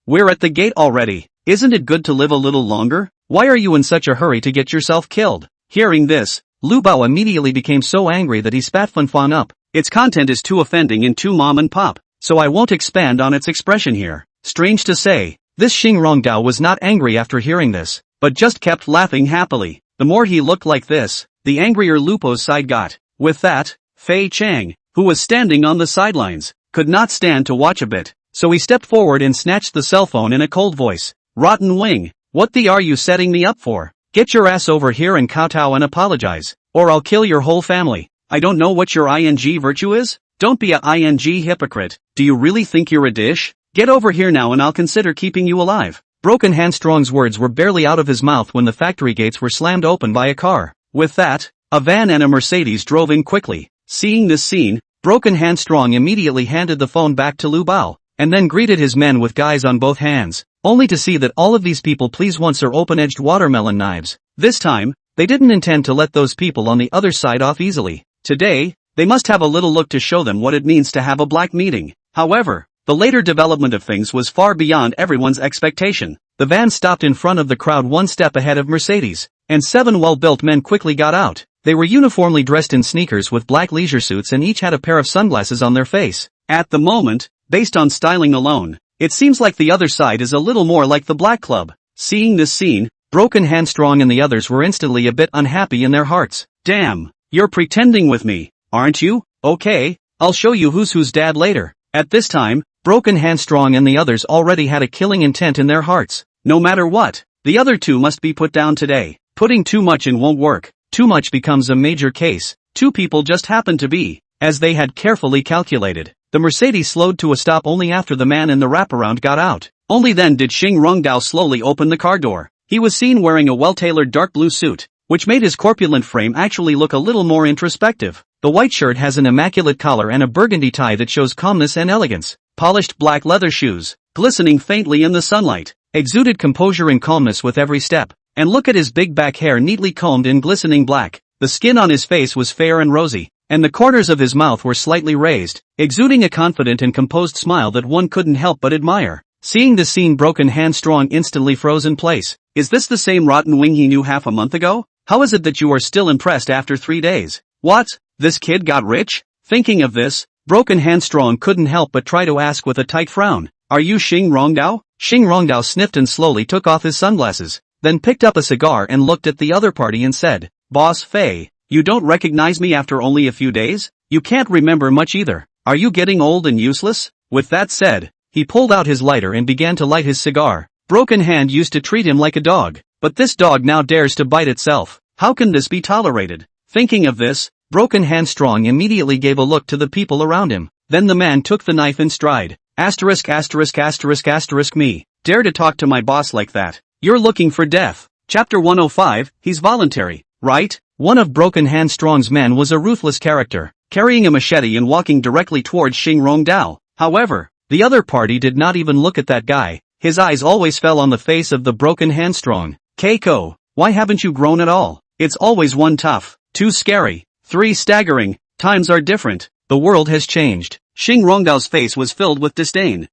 we're at the gate already. Isn't it good to live a little longer? Why are you in such a hurry to get yourself killed? Hearing this, Lu Bao immediately became so angry that he spat Fan up. Its content is too offending and too mom and pop, so I won't expand on its expression here. Strange to say, this Xing Rongdao was not angry after hearing this, but just kept laughing happily. The more he looked like this, the angrier Lupo's side got. With that, Fei Chang, who was standing on the sidelines, could not stand to watch a bit, so he stepped forward and snatched the cell phone in a cold voice. Rotten wing, what the are you setting me up for? Get your ass over here and kowtow and apologize, or I'll kill your whole family. I don't know what your ing virtue is? Don't be a ing hypocrite. Do you really think you're a dish? Get over here now and I'll consider keeping you alive. Broken Hand Strong's words were barely out of his mouth when the factory gates were slammed open by a car. With that, a van and a Mercedes drove in quickly. Seeing this scene, Broken Hand Strong immediately handed the phone back to Lu Bao, and then greeted his men with guys on both hands, only to see that all of these people please once are open-edged watermelon knives. This time, they didn't intend to let those people on the other side off easily. Today, they must have a little look to show them what it means to have a black meeting. However, the later development of things was far beyond everyone's expectation. The van stopped in front of the crowd one step ahead of Mercedes, and 7 well-built men quickly got out. They were uniformly dressed in sneakers with black leisure suits and each had a pair of sunglasses on their face. At the moment, based on styling alone, it seems like the other side is a little more like the Black Club. Seeing this scene, Broken Hand Strong and the others were instantly a bit unhappy in their hearts. Damn, you're pretending with me, aren't you? Okay, I'll show you who's whose dad later. At this time, Broken Hand Strong and the others already had a killing intent in their hearts. No matter what, the other two must be put down today. Putting too much in won't work. Too much becomes a major case. Two people just happen to be, as they had carefully calculated, The Mercedes slowed to a stop only after the man in the wraparound got out. Only then did Xing Rongdao slowly open the car door. He was seen wearing a well-tailored dark blue suit, which made his corpulent frame actually look a little more introspective. The white shirt has an immaculate collar and a burgundy tie that shows calmness and elegance. Polished black leather shoes, glistening faintly in the sunlight, exuded composure and calmness with every step. And look at his big back hair neatly combed in glistening black. The skin on his face was fair and rosy, and the corners of his mouth were slightly raised, exuding a confident and composed smile that one couldn't help but admire. Seeing the scene, Broken Hand Strong instantly froze in place. Is this the same rotten wing he knew half a month ago? How is it that you are still impressed after 3 days? What? This kid got rich? Thinking of this, Broken Hand Strong couldn't help but try to ask with a tight frown. Are you Xing Rongdao? Xing Rongdao sniffed and slowly took off his sunglasses, then picked up a cigar and looked at the other party and said, Boss Fei, you don't recognize me after only a few days? You can't remember much either. Are you getting old and useless? With that said, he pulled out his lighter and began to light his cigar. Broken Hand used to treat him like a dog, but this dog now dares to bite itself. How can this be tolerated? Thinking of this, Broken Hand Strong immediately gave a look to the people around him. Then the man took the knife in stride. Asterisk asterisk asterisk asterisk me. Dare to talk to my boss like that. You're looking for death. Chapter 105, he's voluntary, right? One of Broken Hand Strong's men was a ruthless character, carrying a machete and walking directly towards Xing Rongdao. However, the other party did not even look at that guy. His eyes always fell on the face of the Broken Hand Strong. Keiko, why haven't you grown at all? It's always 1 tough, 2 scary, 3 staggering. Times are different. The world has changed. Xing Rongdao's face was filled with disdain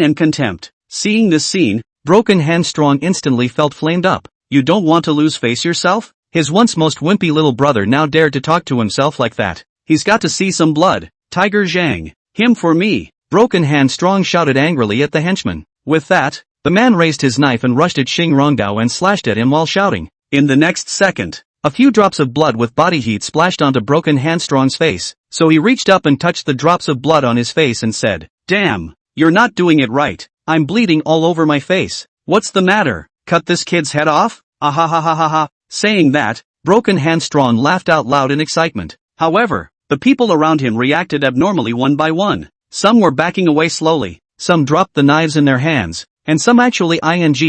and contempt. Seeing this scene, Broken Hand Strong instantly felt flamed up. You don't want to lose face yourself? His once most wimpy little brother now dared to talk to himself like that. He's got to see some blood. Tiger Zhang. Him for me. Broken Hand Strong shouted angrily at the henchman. With that, the man raised his knife and rushed at Xing Rongdao and slashed at him while shouting. In the next second, a few drops of blood with body heat splashed onto Broken Hand Strong's face, so he reached up and touched the drops of blood on his face and said, Damn, you're not doing it right. I'm bleeding all over my face. What's the matter? Cut this kid's head off? Ahahahaha. Saying that, Broken Hand Strong laughed out loud in excitement. However, the people around him reacted abnormally one by one. Some were backing away slowly, some dropped the knives in their hands, and some actually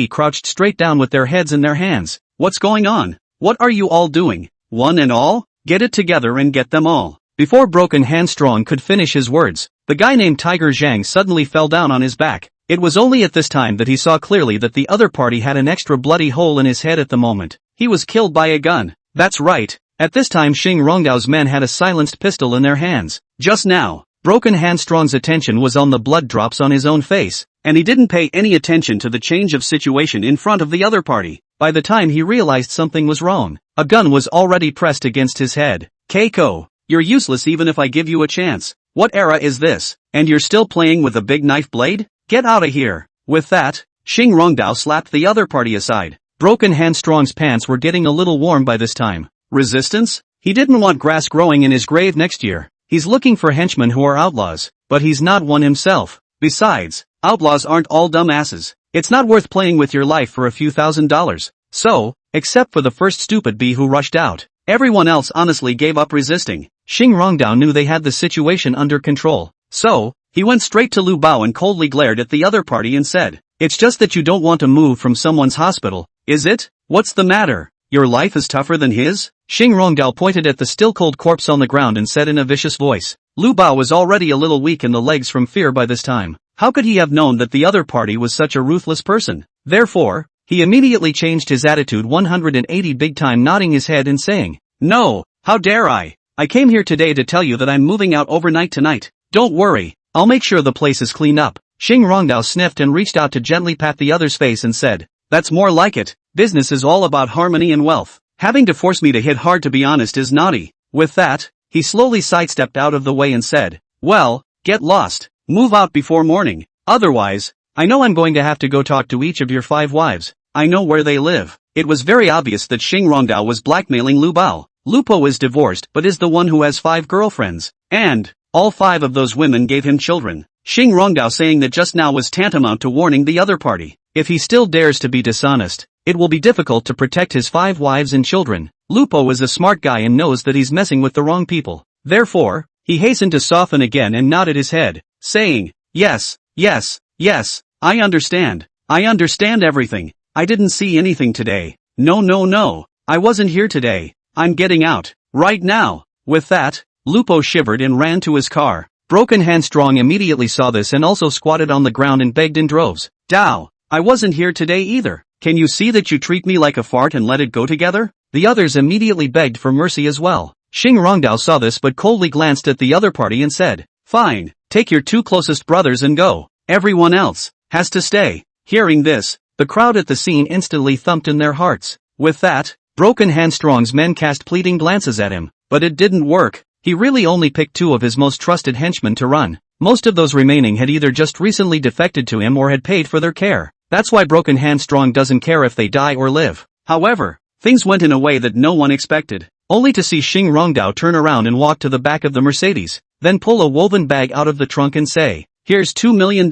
crouched straight down with their heads in their hands. What's going on? What are you all doing? One and all? Get it together and get them all. Before Broken Hand Strong could finish his words, the guy named Tiger Zhang suddenly fell down on his back. It was only at this time that he saw clearly that the other party had an extra bloody hole in his head at the moment. He was killed by a gun. That's right. At this time Xing Rongdao's men had a silenced pistol in their hands. Just now, Broken Hand Strong's attention was on the blood drops on his own face, and he didn't pay any attention to the change of situation in front of the other party. By the time he realized something was wrong, a gun was already pressed against his head. Keiko, you're useless even if I give you a chance. What era is this? And you're still playing with a big knife blade? Get out of here. With that, Xing Rongdao slapped the other party aside. Broken Hand Strong's pants were getting a little warm by this time. Resistance? He didn't want grass growing in his grave next year. He's looking for henchmen who are outlaws, but he's not one himself. Besides, outlaws aren't all dumbasses. It's not worth playing with your life for a few $1,000s. So, except for the first stupid bee who rushed out, everyone else honestly gave up resisting. Xing Rongdao knew they had the situation under control. So, he went straight to Lu Bao and coldly glared at the other party and said, It's just that you don't want to move from someone's hospital, is it? What's the matter? Your life is tougher than his? Xing Rongdao pointed at the still-cold corpse on the ground and said in a vicious voice. Lu Bao was already a little weak in the legs from fear by this time. How could he have known that the other party was such a ruthless person? Therefore, he immediately changed his attitude 180 big time, nodding his head and saying, No, how dare I? I came here today to tell you that I'm moving out overnight tonight. Don't worry, I'll make sure the place is cleaned up. Xing Rongdao sniffed and reached out to gently pat the other's face and said, That's more like it. Business is all about harmony and wealth. Having to force me to hit hard, to be honest, is naughty. With that, he slowly sidestepped out of the way and said, Well, get lost. Move out before morning. Otherwise, I know I'm going to have to go talk to each of your 5 wives. I know where they live. It was very obvious that Xing Rongdao was blackmailing Lu Bao. Lupo is divorced but is the one who has 5 girlfriends. And all 5 of those women gave him children. Xing Rongdao saying that just now was tantamount to warning the other party. If he still dares to be dishonest, it will be difficult to protect his 5 wives and children. Lupo is a smart guy and knows that he's messing with the wrong people. Therefore, He hastened to soften again and nodded his head, saying, "Yes, yes, yes, I understand. I understand everything. I didn't see anything today. No, no, no. I wasn't here today. I'm getting out. Right now." With that, Lupo shivered and ran to his car. Broken Handstrong immediately saw this and also squatted on the ground and begged in droves. "Dao, I wasn't here today either. Can you see that you treat me like a fart and let it go together?" The others immediately begged for mercy as well. Xing Rongdao saw this but coldly glanced at the other party and said, "Fine, take your 2 closest brothers and go. Everyone else has to stay." Hearing this, the crowd at the scene instantly thumped in their hearts. With that, Broken Handstrong's men cast pleading glances at him, but it didn't work. He really only picked 2 of his most trusted henchmen to run. Most of those remaining had either just recently defected to him or had paid for their care. That's why Broken Handstrong doesn't care if they die or live. However, things went in a way that no one expected, only to see Xing Rongdao turn around and walk to the back of the Mercedes, then pull a woven bag out of the trunk and say, "Here's $2 million.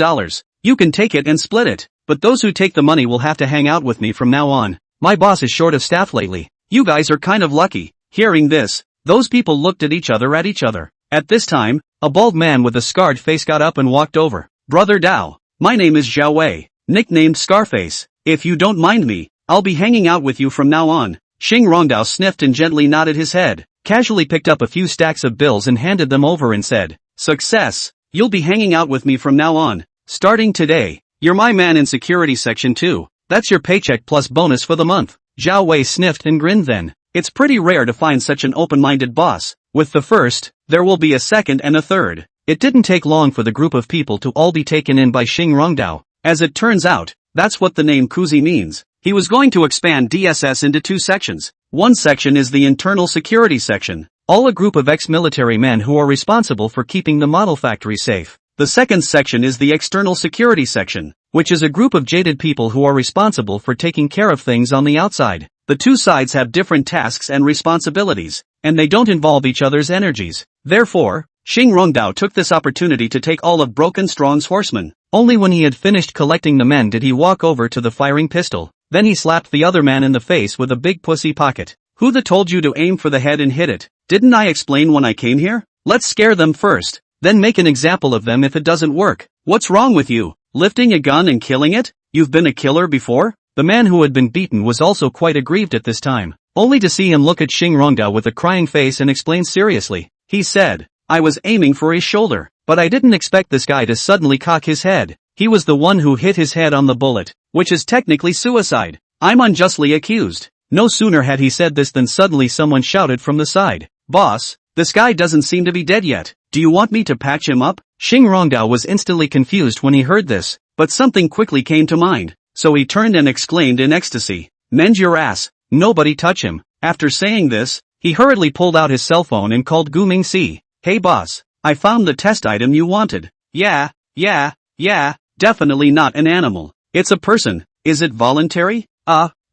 You can take it and split it, but those who take the money will have to hang out with me from now on. My boss is short of staff lately. You guys are kind of lucky." Hearing this, those people looked at each other. At this time, a bald man with a scarred face got up and walked over. "Brother Dao, my name is Zhao Wei, nicknamed Scarface. If you don't mind me, I'll be hanging out with you from now on." Xing Rongdao sniffed and gently nodded his head, casually picked up a few stacks of bills and handed them over and said, "Success, you'll be hanging out with me from now on. Starting today, you're my man in security section 2. That's your paycheck plus bonus for the month." Zhao Wei sniffed and grinned then. It's pretty rare to find such an open-minded boss. With the first, there will be a second and a third. It didn't take long for the group of people to all be taken in by Xing Rongdao. As it turns out, that's what the name Kuzi means. He was going to expand DSS into 2 sections. One section is the internal security section, all a group of ex-military men who are responsible for keeping the model factory safe. The second section is the external security section, which is a group of jaded people who are responsible for taking care of things on the outside. The 2 sides have different tasks and responsibilities, and they don't involve each other's energies. Therefore, Xing Rongdao took this opportunity to take all of Broken Strong's horsemen. Only when he had finished collecting the men did he walk over to the firing pistol. Then he slapped the other man in the face with a big pussy pocket. "Who the told you to aim for the head and hit it? Didn't I explain when I came here? Let's scare them first, then make an example of them if it doesn't work. What's wrong with you? Lifting a gun and killing it? You've been a killer before?" The man who had been beaten was also quite aggrieved at this time, only to see him look at Xing Rongdao with a crying face and explain seriously. He said, "I was aiming for his shoulder, but I didn't expect this guy to suddenly cock his head. He was the one who hit his head on the bullet, which is technically suicide. I'm unjustly accused." No sooner had he said this than suddenly someone shouted from the side, "Boss, this guy doesn't seem to be dead yet. Do you want me to patch him up?" Xing Rongdao was instantly confused when he heard this, but something quickly came to mind, so he turned and exclaimed in ecstasy, "Mend your ass, nobody touch him." After saying this, he hurriedly pulled out his cell phone and called Gu Mingxi. "Hey boss, I found the test item you wanted." Yeah, definitely not an animal. It's a person. Is it voluntary?"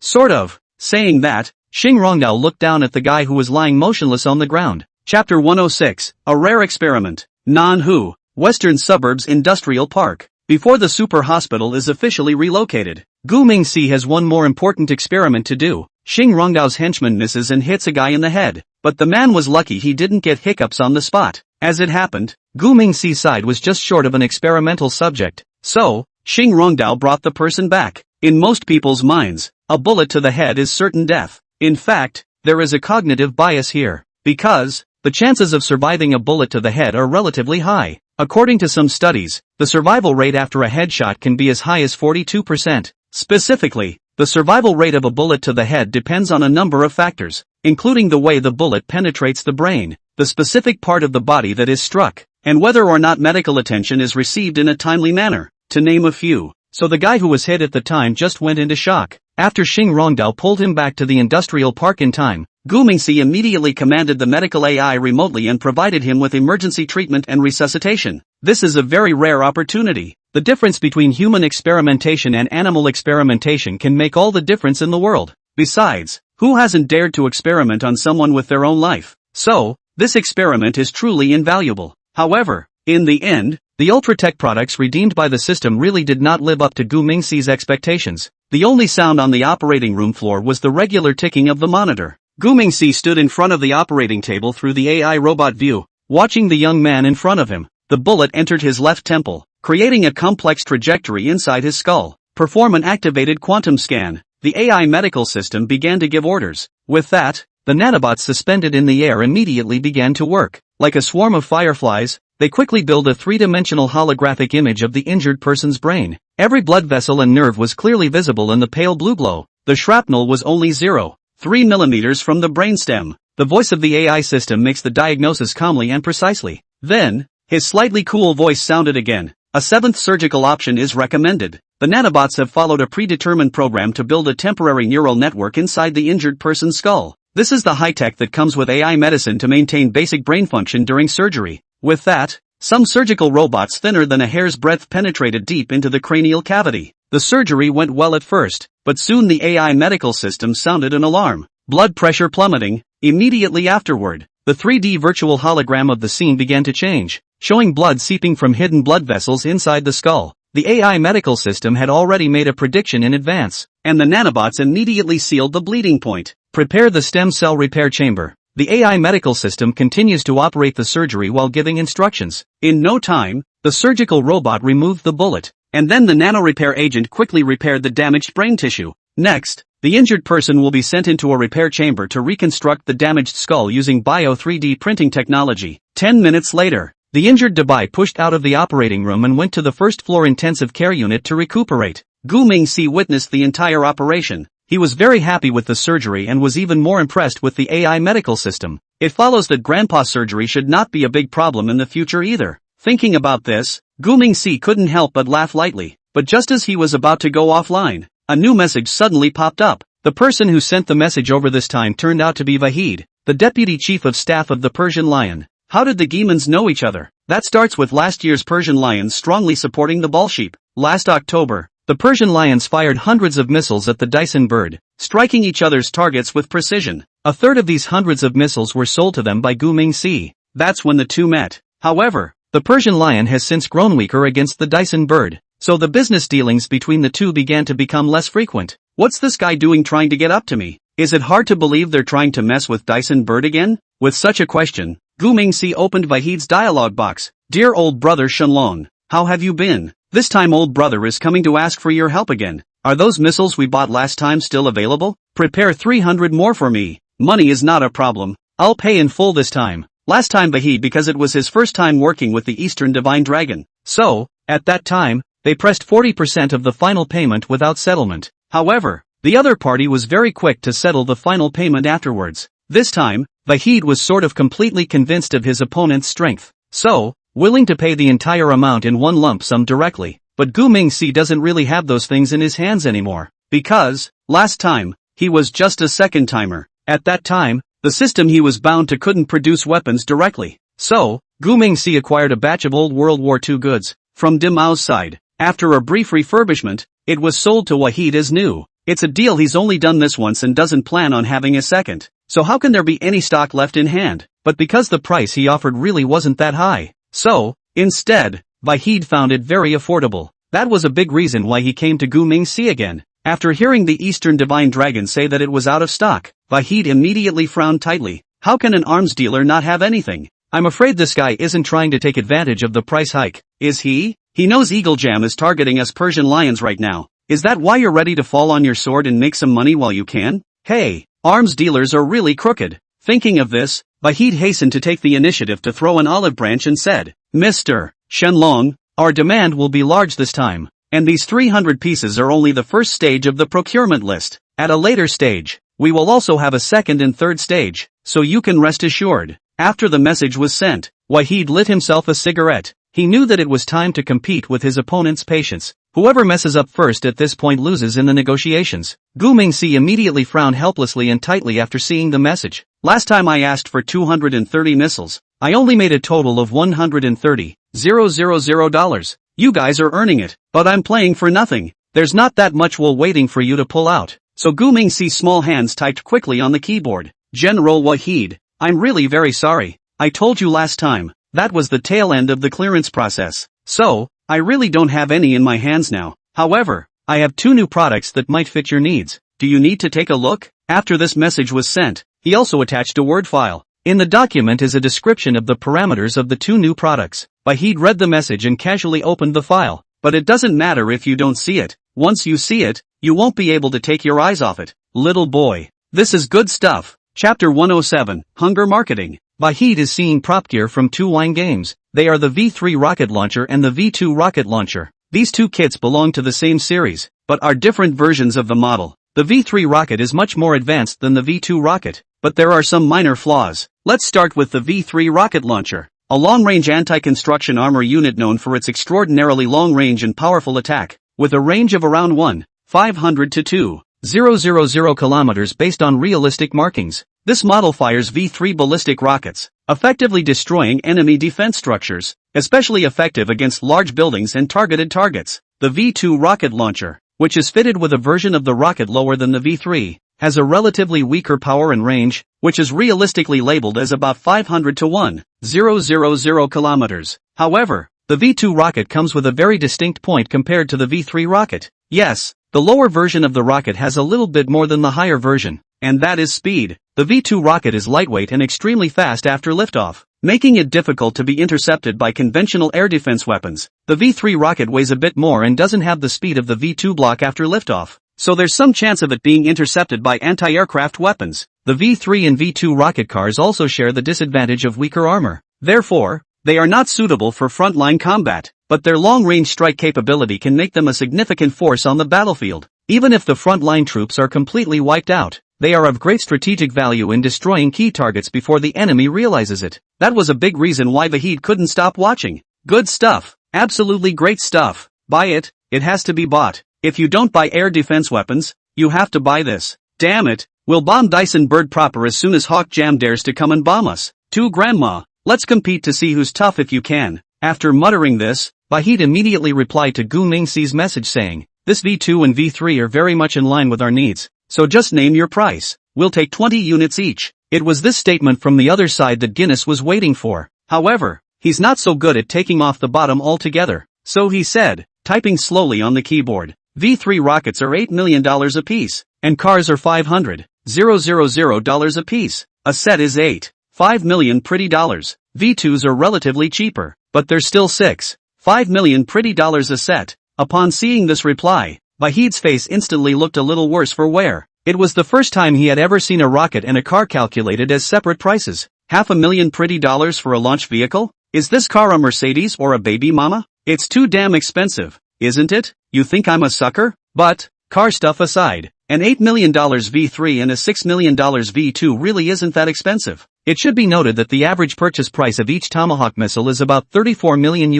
Sort of." Saying that, Xing Rongdao looked down at the guy who was lying motionless on the ground. Chapter 106, A Rare Experiment. Manhwa, Western Suburbs Industrial Park. Before the super hospital is officially relocated, Gu Mingxi has one more important experiment to do. Xing Rongdao's henchman misses and hits a guy in the head, but the man was lucky he didn't get hiccups on the spot. As it happened, Gu Mingxi's side was just short of an experimental subject, so Xing Rongdao brought the person back. In most people's minds, a bullet to the head is certain death. In fact, there is a cognitive bias here, because the chances of surviving a bullet to the head are relatively high. According to some studies, the survival rate after a headshot can be as high as 42%. Specifically, the survival rate of a bullet to the head depends on a number of factors, including the way the bullet penetrates the brain, the specific part of the body that is struck, and whether or not medical attention is received in a timely manner, to name a few. So the guy who was hit at the time just went into shock. After Xing Rongdao pulled him back to the industrial park in time, Gu Mingxi immediately commanded the medical AI remotely and provided him with emergency treatment and resuscitation. This is a very rare opportunity. The difference between human experimentation and animal experimentation can make all the difference in the world. Besides, who hasn't dared to experiment on someone with their own life? So, this experiment is truly invaluable. However, in the end, the Ultratech products redeemed by the system really did not live up to Gu Mingxi's expectations. The only sound on the operating room floor was the regular ticking of the monitor. Gu Mingxi stood in front of the operating table through the AI robot view, watching the young man in front of him. The bullet entered his left temple, creating a complex trajectory inside his skull. Perform an activated quantum scan. The AI medical system began to give orders. With that, the nanobots suspended in the air immediately began to work. Like a swarm of fireflies, they quickly build a three-dimensional holographic image of the injured person's brain. Every blood vessel and nerve was clearly visible in the pale blue glow. The shrapnel was only 0.3 millimeters from the brainstem. The voice of the AI system makes the diagnosis calmly and precisely. Then, his slightly cool voice sounded again. A seventh surgical option is recommended. The nanobots have followed a predetermined program to build a temporary neural network inside the injured person's skull. This is the high-tech that comes with AI medicine to maintain basic brain function during surgery. With that, some surgical robots thinner than a hair's breadth penetrated deep into the cranial cavity. The surgery went well at first, but soon the AI medical system sounded an alarm. Blood pressure plummeting. Immediately afterward, the 3D virtual hologram of the scene began to change, showing blood seeping from hidden blood vessels inside the skull. The AI medical system had already made a prediction in advance, and the nanobots immediately sealed the bleeding point. Prepare the stem cell repair chamber. The AI medical system continues to operate the surgery while giving instructions. In no time, the surgical robot removed the bullet, and then the nanorepair agent quickly repaired the damaged brain tissue. Next, the injured person will be sent into a repair chamber to reconstruct the damaged skull using bio 3D printing technology. 10 minutes later, the injured Dabai pushed out of the operating room and went to the first-floor intensive care unit to recuperate. Gu Mingxi witnessed the entire operation. He was very happy with the surgery and was even more impressed with the AI medical system. It follows that grandpa's surgery should not be a big problem in the future either. Thinking about this, Gu Mingxi couldn't help but laugh lightly. But just as he was about to go offline, a new message suddenly popped up. The person who sent the message over this time turned out to be Vahid, the deputy chief of staff of the Persian Lion. How did the Gemons know each other? That starts with last year's Persian Lions strongly supporting the Bolshevik. Last October, the Persian Lions fired hundreds of missiles at the Dyson bird, striking each other's targets with precision. A third of these hundreds of missiles were sold to them by Gu Mingxi. That's when the two met. However, the Persian Lion has since grown weaker against the Dyson bird, so the business dealings between the two began to become less frequent. What's this guy doing trying to get up to me? Is it hard to believe they're trying to mess with Dyson bird again? With such a question, Gu Mingxi opened Vahid's dialogue box. Dear old brother Shenlong, how have you been? This time old brother is coming to ask for your help again. Are those missiles we bought last time still available? Prepare 300 more for me. Money is not a problem. I'll pay in full this time. Last time Vahid because it was his first time working with the Eastern Divine Dragon. So, at that time, they pressed 40% of the final payment without settlement. However, the other party was very quick to settle the final payment afterwards. This time, Vahid was sort of completely convinced of his opponent's strength. So, willing to pay the entire amount in one lump sum directly. But Gu Mingxi doesn't really have those things in his hands anymore. Because, last time, he was just a second-timer. At that time, the system he was bound to couldn't produce weapons directly. So, Gu Mingxi acquired a batch of old World War II goods from De Mao's side. After a brief refurbishment, it was sold to Wahid as new. It's a deal he's only done this once and doesn't plan on having a second. So how can there be any stock left in hand? But because the price he offered really wasn't that high. So, instead, Vahid found it very affordable. That was a big reason why he came to Gu Mingxi again. After hearing the Eastern Divine Dragon say that it was out of stock, Vahid immediately frowned tightly. How can an arms dealer not have anything? I'm afraid this guy isn't trying to take advantage of the price hike, is he? He knows Eagle Jam is targeting us Persian Lions right now. Is that why you're ready to fall on your sword and make some money while you can? Hey, arms dealers are really crooked. Thinking of this, Vahid hastened to take the initiative to throw an olive branch and said, Mr. Shenlong, our demand will be large this time, and these 300 pieces are only the first stage of the procurement list. At a later stage, we will also have a second and third stage, so you can rest assured. After the message was sent, Wahid lit himself a cigarette. He knew that it was time to compete with his opponent's patience. Whoever messes up first at this point loses in the negotiations. Gu Mingxi immediately frowned helplessly and tightly after seeing the message. Last time I asked for 230 missiles. I only made a total of $130,000. You guys are earning it, but I'm playing for nothing. There's not that much wool waiting for you to pull out. So Gu Mingxi's small hands typed quickly on the keyboard. General Wahid, I'm really very sorry. I told you last time, that was the tail end of the clearance process. So, I really don't have any in my hands now. However, I have 2 new products that might fit your needs. Do you need to take a look? After this message was sent, he also attached a Word file. In the document is a description of the parameters of the two new products. Wahid read the message and casually opened the file. But it doesn't matter if you don't see it. Once you see it, you won't be able to take your eyes off it. Little boy. This is good stuff. Chapter 107, Hunger Marketing. Wahid is seeing prop gear from two wine games. They are the V3 rocket launcher and the V2 rocket launcher. These two kits belong to the same series, but are different versions of the model. The V3 rocket is much more advanced than the V2 rocket, but there are some minor flaws. Let's start with the V3 rocket launcher. A long-range anti-construction armor unit known for its extraordinarily long range and powerful attack, with a range of around 1,500 to 2,000 kilometers based on realistic markings. This model fires V3 ballistic rockets, effectively destroying enemy defense structures, especially effective against large buildings and targeted targets. The V2 rocket launcher, which is fitted with a version of the rocket lower than the V3, has a relatively weaker power and range, which is realistically labeled as about 500 to 1,000 kilometers. However, the V2 rocket comes with a very distinct point compared to the V3 rocket. Yes, the lower version of the rocket has a little bit more than the higher version, and that is speed. The V2 rocket is lightweight and extremely fast after liftoff, making it difficult to be intercepted by conventional air defense weapons. The V3 rocket weighs a bit more and doesn't have the speed of the V2 block after liftoff, so there's some chance of it being intercepted by anti-aircraft weapons. The V3 and V2 rocket cars also share the disadvantage of weaker armor. Therefore, they are not suitable for frontline combat, but their long-range strike capability can make them a significant force on the battlefield. Even if the frontline troops are completely wiped out, they are of great strategic value in destroying key targets before the enemy realizes it. That was a big reason why Wahid couldn't stop watching. Good stuff. Absolutely great stuff. Buy it. It has to be bought. If you don't buy air defense weapons, you have to buy this. Damn it. We'll bomb Dyson Bird proper as soon as Hawk Jam dares to come and bomb us. To Grandma. Let's compete to see who's tough if you can. After muttering this, Wahid immediately replied to Gu Mingxi's message saying, this V2 and V3 are very much in line with our needs, so just name your price. We'll take 20 units each. It was this statement from the other side that Guinness was waiting for. However, he's not so good at taking off the bottom altogether, so he said, typing slowly on the keyboard, V3 rockets are $8 million apiece, and cars are $500,000 apiece. A set is $5 million pretty dollars. V2s are relatively cheaper, but they're still $5 million pretty dollars a set. Upon seeing this reply, Wahid's face instantly looked a little worse for wear. It was the first time he had ever seen a rocket and a car calculated as separate prices. $500,000 pretty dollars for a launch vehicle? Is this car a Mercedes or a baby mama? It's too damn expensive, isn't it? You think I'm a sucker? But, car stuff aside, an $8 million V3 and a $6 million V2 really isn't that expensive. It should be noted that the average purchase price of each Tomahawk missile is about $34 million,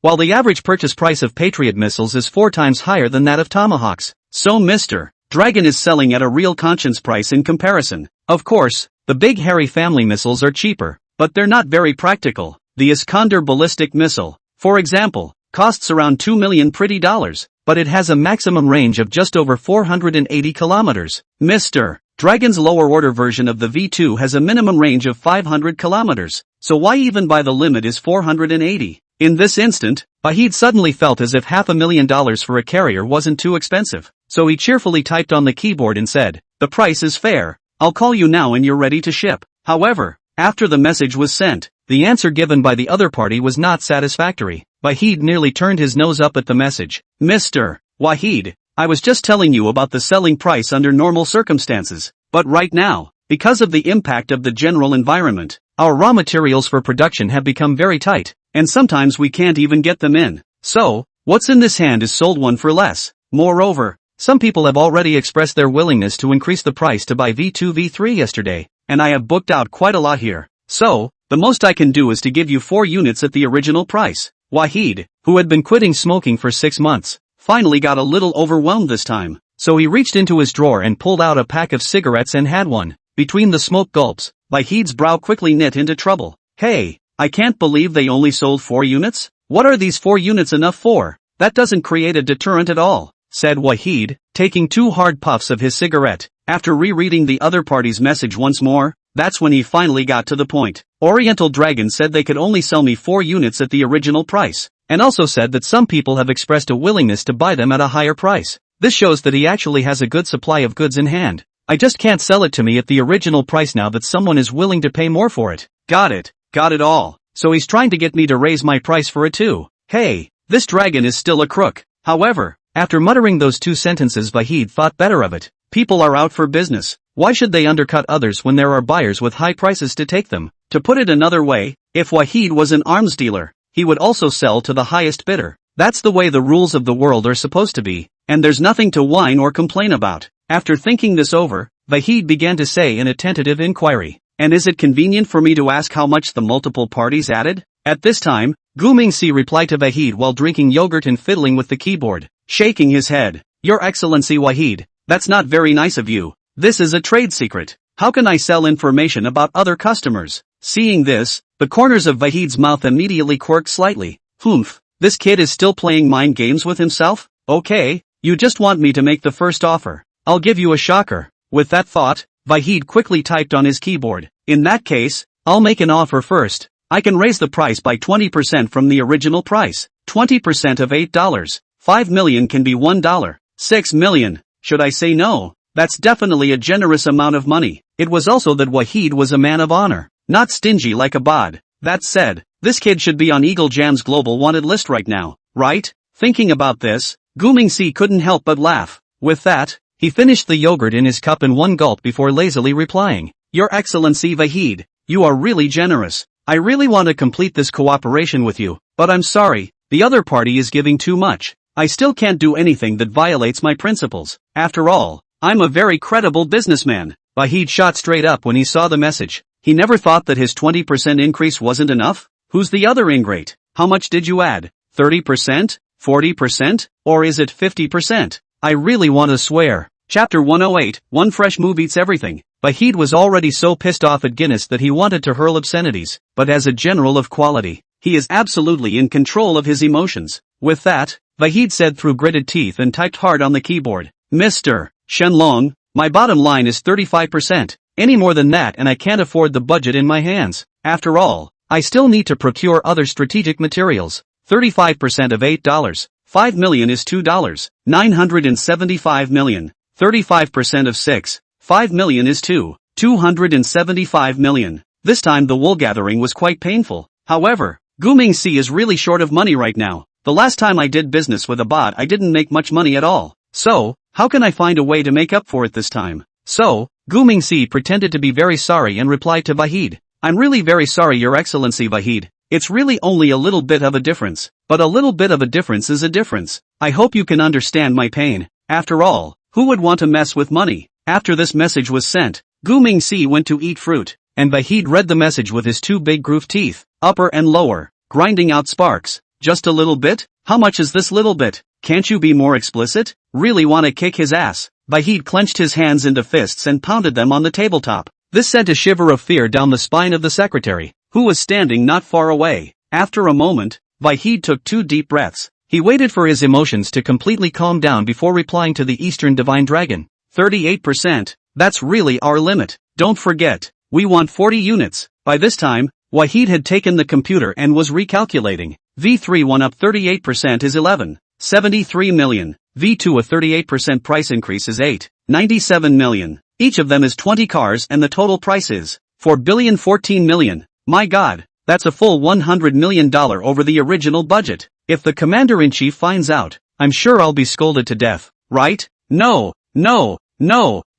while the average purchase price of Patriot missiles is 4 times higher than that of Tomahawks. So Mr. Dragon is selling at a real conscience price in comparison. Of course, the big hairy family missiles are cheaper, but they're not very practical. The Iskander ballistic missile, for example, costs around $2 million pretty dollars, but it has a maximum range of just over 480 kilometers. Mr. Dragon's lower order version of the V2 has a minimum range of 500 kilometers, so why even buy the limit is 480? In this instant, Wahid suddenly felt as if $500,000 for a carrier wasn't too expensive, so he cheerfully typed on the keyboard and said, the price is fair, I'll call you now and you're ready to ship. However, after the message was sent, the answer given by the other party was not satisfactory. Wahid nearly turned his nose up at the message. Mr. Wahid, I was just telling you about the selling price under normal circumstances, but right now, because of the impact of the general environment, our raw materials for production have become very tight, and sometimes we can't even get them in. So, what's in this hand is sold one for less. Moreover, some people have already expressed their willingness to increase the price to buy V2 V3 yesterday, and I have booked out quite a lot here. So, the most I can do is to give you 4 units at the original price. Wahid, who had been quitting smoking for 6 months, finally got a little overwhelmed this time, so he reached into his drawer and pulled out a pack of cigarettes and had one. Between the smoke gulps, Wahid's brow quickly knit into trouble. Hey, I can't believe they only sold 4 units? What are these 4 units enough for? That doesn't create a deterrent at all, said Wahid, taking 2 hard puffs of his cigarette. After rereading the other party's message once more, that's when he finally got to the point. Oriental Dragon said they could only sell me 4 units at the original price, and also said that some people have expressed a willingness to buy them at a higher price. This shows that he actually has a good supply of goods in hand. I just can't sell it to me at the original price now that someone is willing to pay more for it. Got it all. So he's trying to get me to raise my price for it too. Hey, this dragon is still a crook. However, after muttering those two sentences, Vahid thought better of it. People are out for business. Why should they undercut others when there are buyers with high prices to take them? To put it another way, if Vahid was an arms dealer, he would also sell to the highest bidder. That's the way the rules of the world are supposed to be, and there's nothing to whine or complain about. After thinking this over, Vahid began to say in a tentative inquiry, "And is it convenient for me to ask how much the multiple parties added?" At this time, Gumingsi replied to Vahid while drinking yogurt and fiddling with the keyboard, shaking his head. "Your Excellency Vahid, that's not very nice of you. This is a trade secret. How can I sell information about other customers?" Seeing this, the corners of Vahid's mouth immediately quirked slightly. Humph, this kid is still playing mind games with himself? Okay, you just want me to make the first offer. I'll give you a shocker. With that thought, Vahid quickly typed on his keyboard. In that case, I'll make an offer first. I can raise the price by 20% from the original price. 20% of $8. 5 million can be $1. 6 million. Should I say no? That's definitely a generous amount of money. It was also that Vahid was a man of honor, not stingy like a bod. That said, this kid should be on Eagle Jam's global wanted list right now, right? Thinking about this, Gumingsi couldn't help but laugh. With that, he finished the yogurt in his cup in one gulp before lazily replying, "Your Excellency Vahid, you are really generous. I really want to complete this cooperation with you, but I'm sorry, the other party is giving too much. I still can't do anything that violates my principles. After all, I'm a very credible businessman." Vahid shot straight up when he saw the message. He never thought that his 20% increase wasn't enough. Who's the other ingrate? How much did you add? 30%? 40%? Or is it 50%? I really want to swear. Chapter 108, One Fresh Move Eats Everything. Vahid was already so pissed off at Guinness that he wanted to hurl obscenities, but as a general of quality, he is absolutely in control of his emotions. With that, Vahid said through gritted teeth and typed hard on the keyboard, "Mr. Shenlong, my bottom line is 35%. Any more than that and I can't afford the budget in my hands. After all, I still need to procure other strategic materials. 35% of $8. 5 million is $2. 975 million. 35% of 5 million is 275 million. This time the wool gathering was quite painful. However, Gumingsi is really short of money right now. The last time I did business with a bot I didn't make much money at all. So, how can I find a way to make up for it this time? So, Gumingsi pretended to be very sorry and replied to Vahid, "I'm really very sorry, Your Excellency Vahid. It's really only a little bit of a difference. But a little bit of a difference is a difference. I hope you can understand my pain. After all, who would want to mess with money?" After this message was sent, Gumingsi went to eat fruit, and Vahid read the message with his two big groove teeth, upper and lower, grinding out sparks. "Just a little bit? How much is this little bit? Can't you be more explicit?" Really want to kick his ass. Vahid clenched his hands into fists and pounded them on the tabletop. This sent a shiver of fear down the spine of the secretary, who was standing not far away. After a moment, Vahid took 2 deep breaths. He waited for his emotions to completely calm down before replying to the Eastern Divine Dragon. 38%. That's really our limit. Don't forget, we want 40 units. By this time, Vahid had taken the computer and was recalculating. V3 1 up 38% is 11.73 million. V2 a 38% price increase is 8.97 million. Each of them is 20 cars and the total price is 4.014 billion. My god, that's a full $100 million over the original budget. If the commander-in-chief finds out, I'm sure I'll be scolded to death, right? No.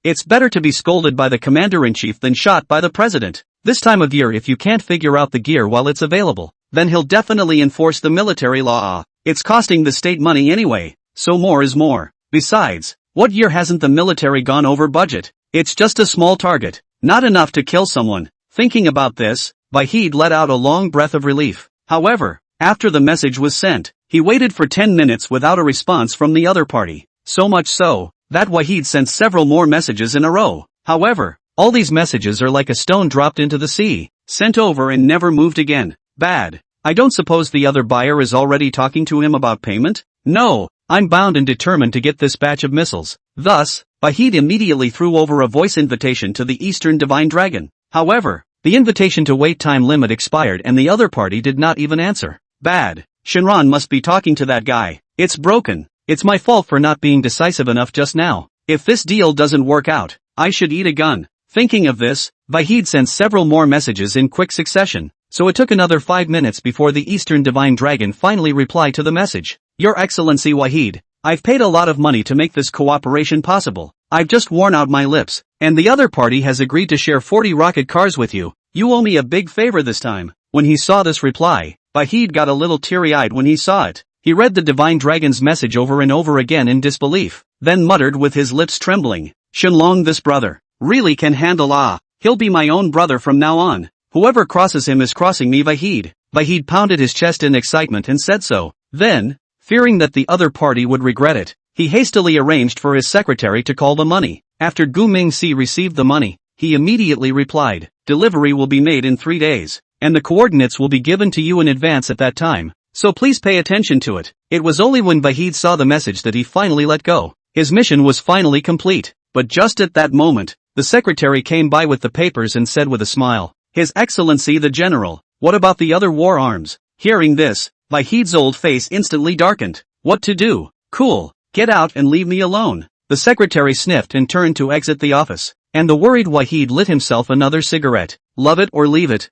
It's better to be scolded by the commander-in-chief than shot by the president. This time of year, if you can't figure out the gear while it's available, then he'll definitely enforce the military law. It's costing the state money anyway, so more is more. Besides, what year hasn't the military gone over budget? It's just a small target, not enough to kill someone. Thinking about this, Vahid let out a long breath of relief. However, after the message was sent, he waited for 10 minutes without a response from the other party. So much so, that Vahid sent several more messages in a row. However, all these messages are like a stone dropped into the sea, sent over and never moved again. Bad. I don't suppose the other buyer is already talking to him about payment? No, I'm bound and determined to get this batch of missiles. Thus, Vahid immediately threw over a voice invitation to the Eastern Divine Dragon. However, the invitation to wait time limit expired and the other party did not even answer. Bad. Shinran must be talking to that guy. It's broken. It's my fault for not being decisive enough just now. If this deal doesn't work out, I should eat a gun. Thinking of this, Vahid sent several more messages in quick succession, so it took another 5 minutes before the Eastern Divine Dragon finally replied to the message. Your Excellency Wahid, I've paid a lot of money to make this cooperation possible. I've just worn out my lips, and the other party has agreed to share 40 rocket cars with you. You owe me a big favor this time. When he saw this reply, Vahid got a little teary-eyed when he saw it. He read the Divine Dragon's message over and over again in disbelief, then muttered with his lips trembling, Shenlong, this brother really can handle. He'll be my own brother from now on. Whoever crosses him is crossing me. Vahid pounded his chest in excitement and said so. Then, fearing that the other party would regret it, he hastily arranged for his secretary to call the money. After Gu Mingxi received the money, he immediately replied, delivery will be made in 3 days, and the coordinates will be given to you in advance at that time, so please pay attention to it. It was only when Vahid saw the message that he finally let go. His mission was finally complete, but just at that moment, the secretary came by with the papers and said with a smile, His Excellency the General, what about the other war arms? Hearing this, Vahid's old face instantly darkened. What to do? Cool, get out and leave me alone. The secretary sniffed and turned to exit the office, and the worried Wahid lit himself another cigarette. Love it or leave it.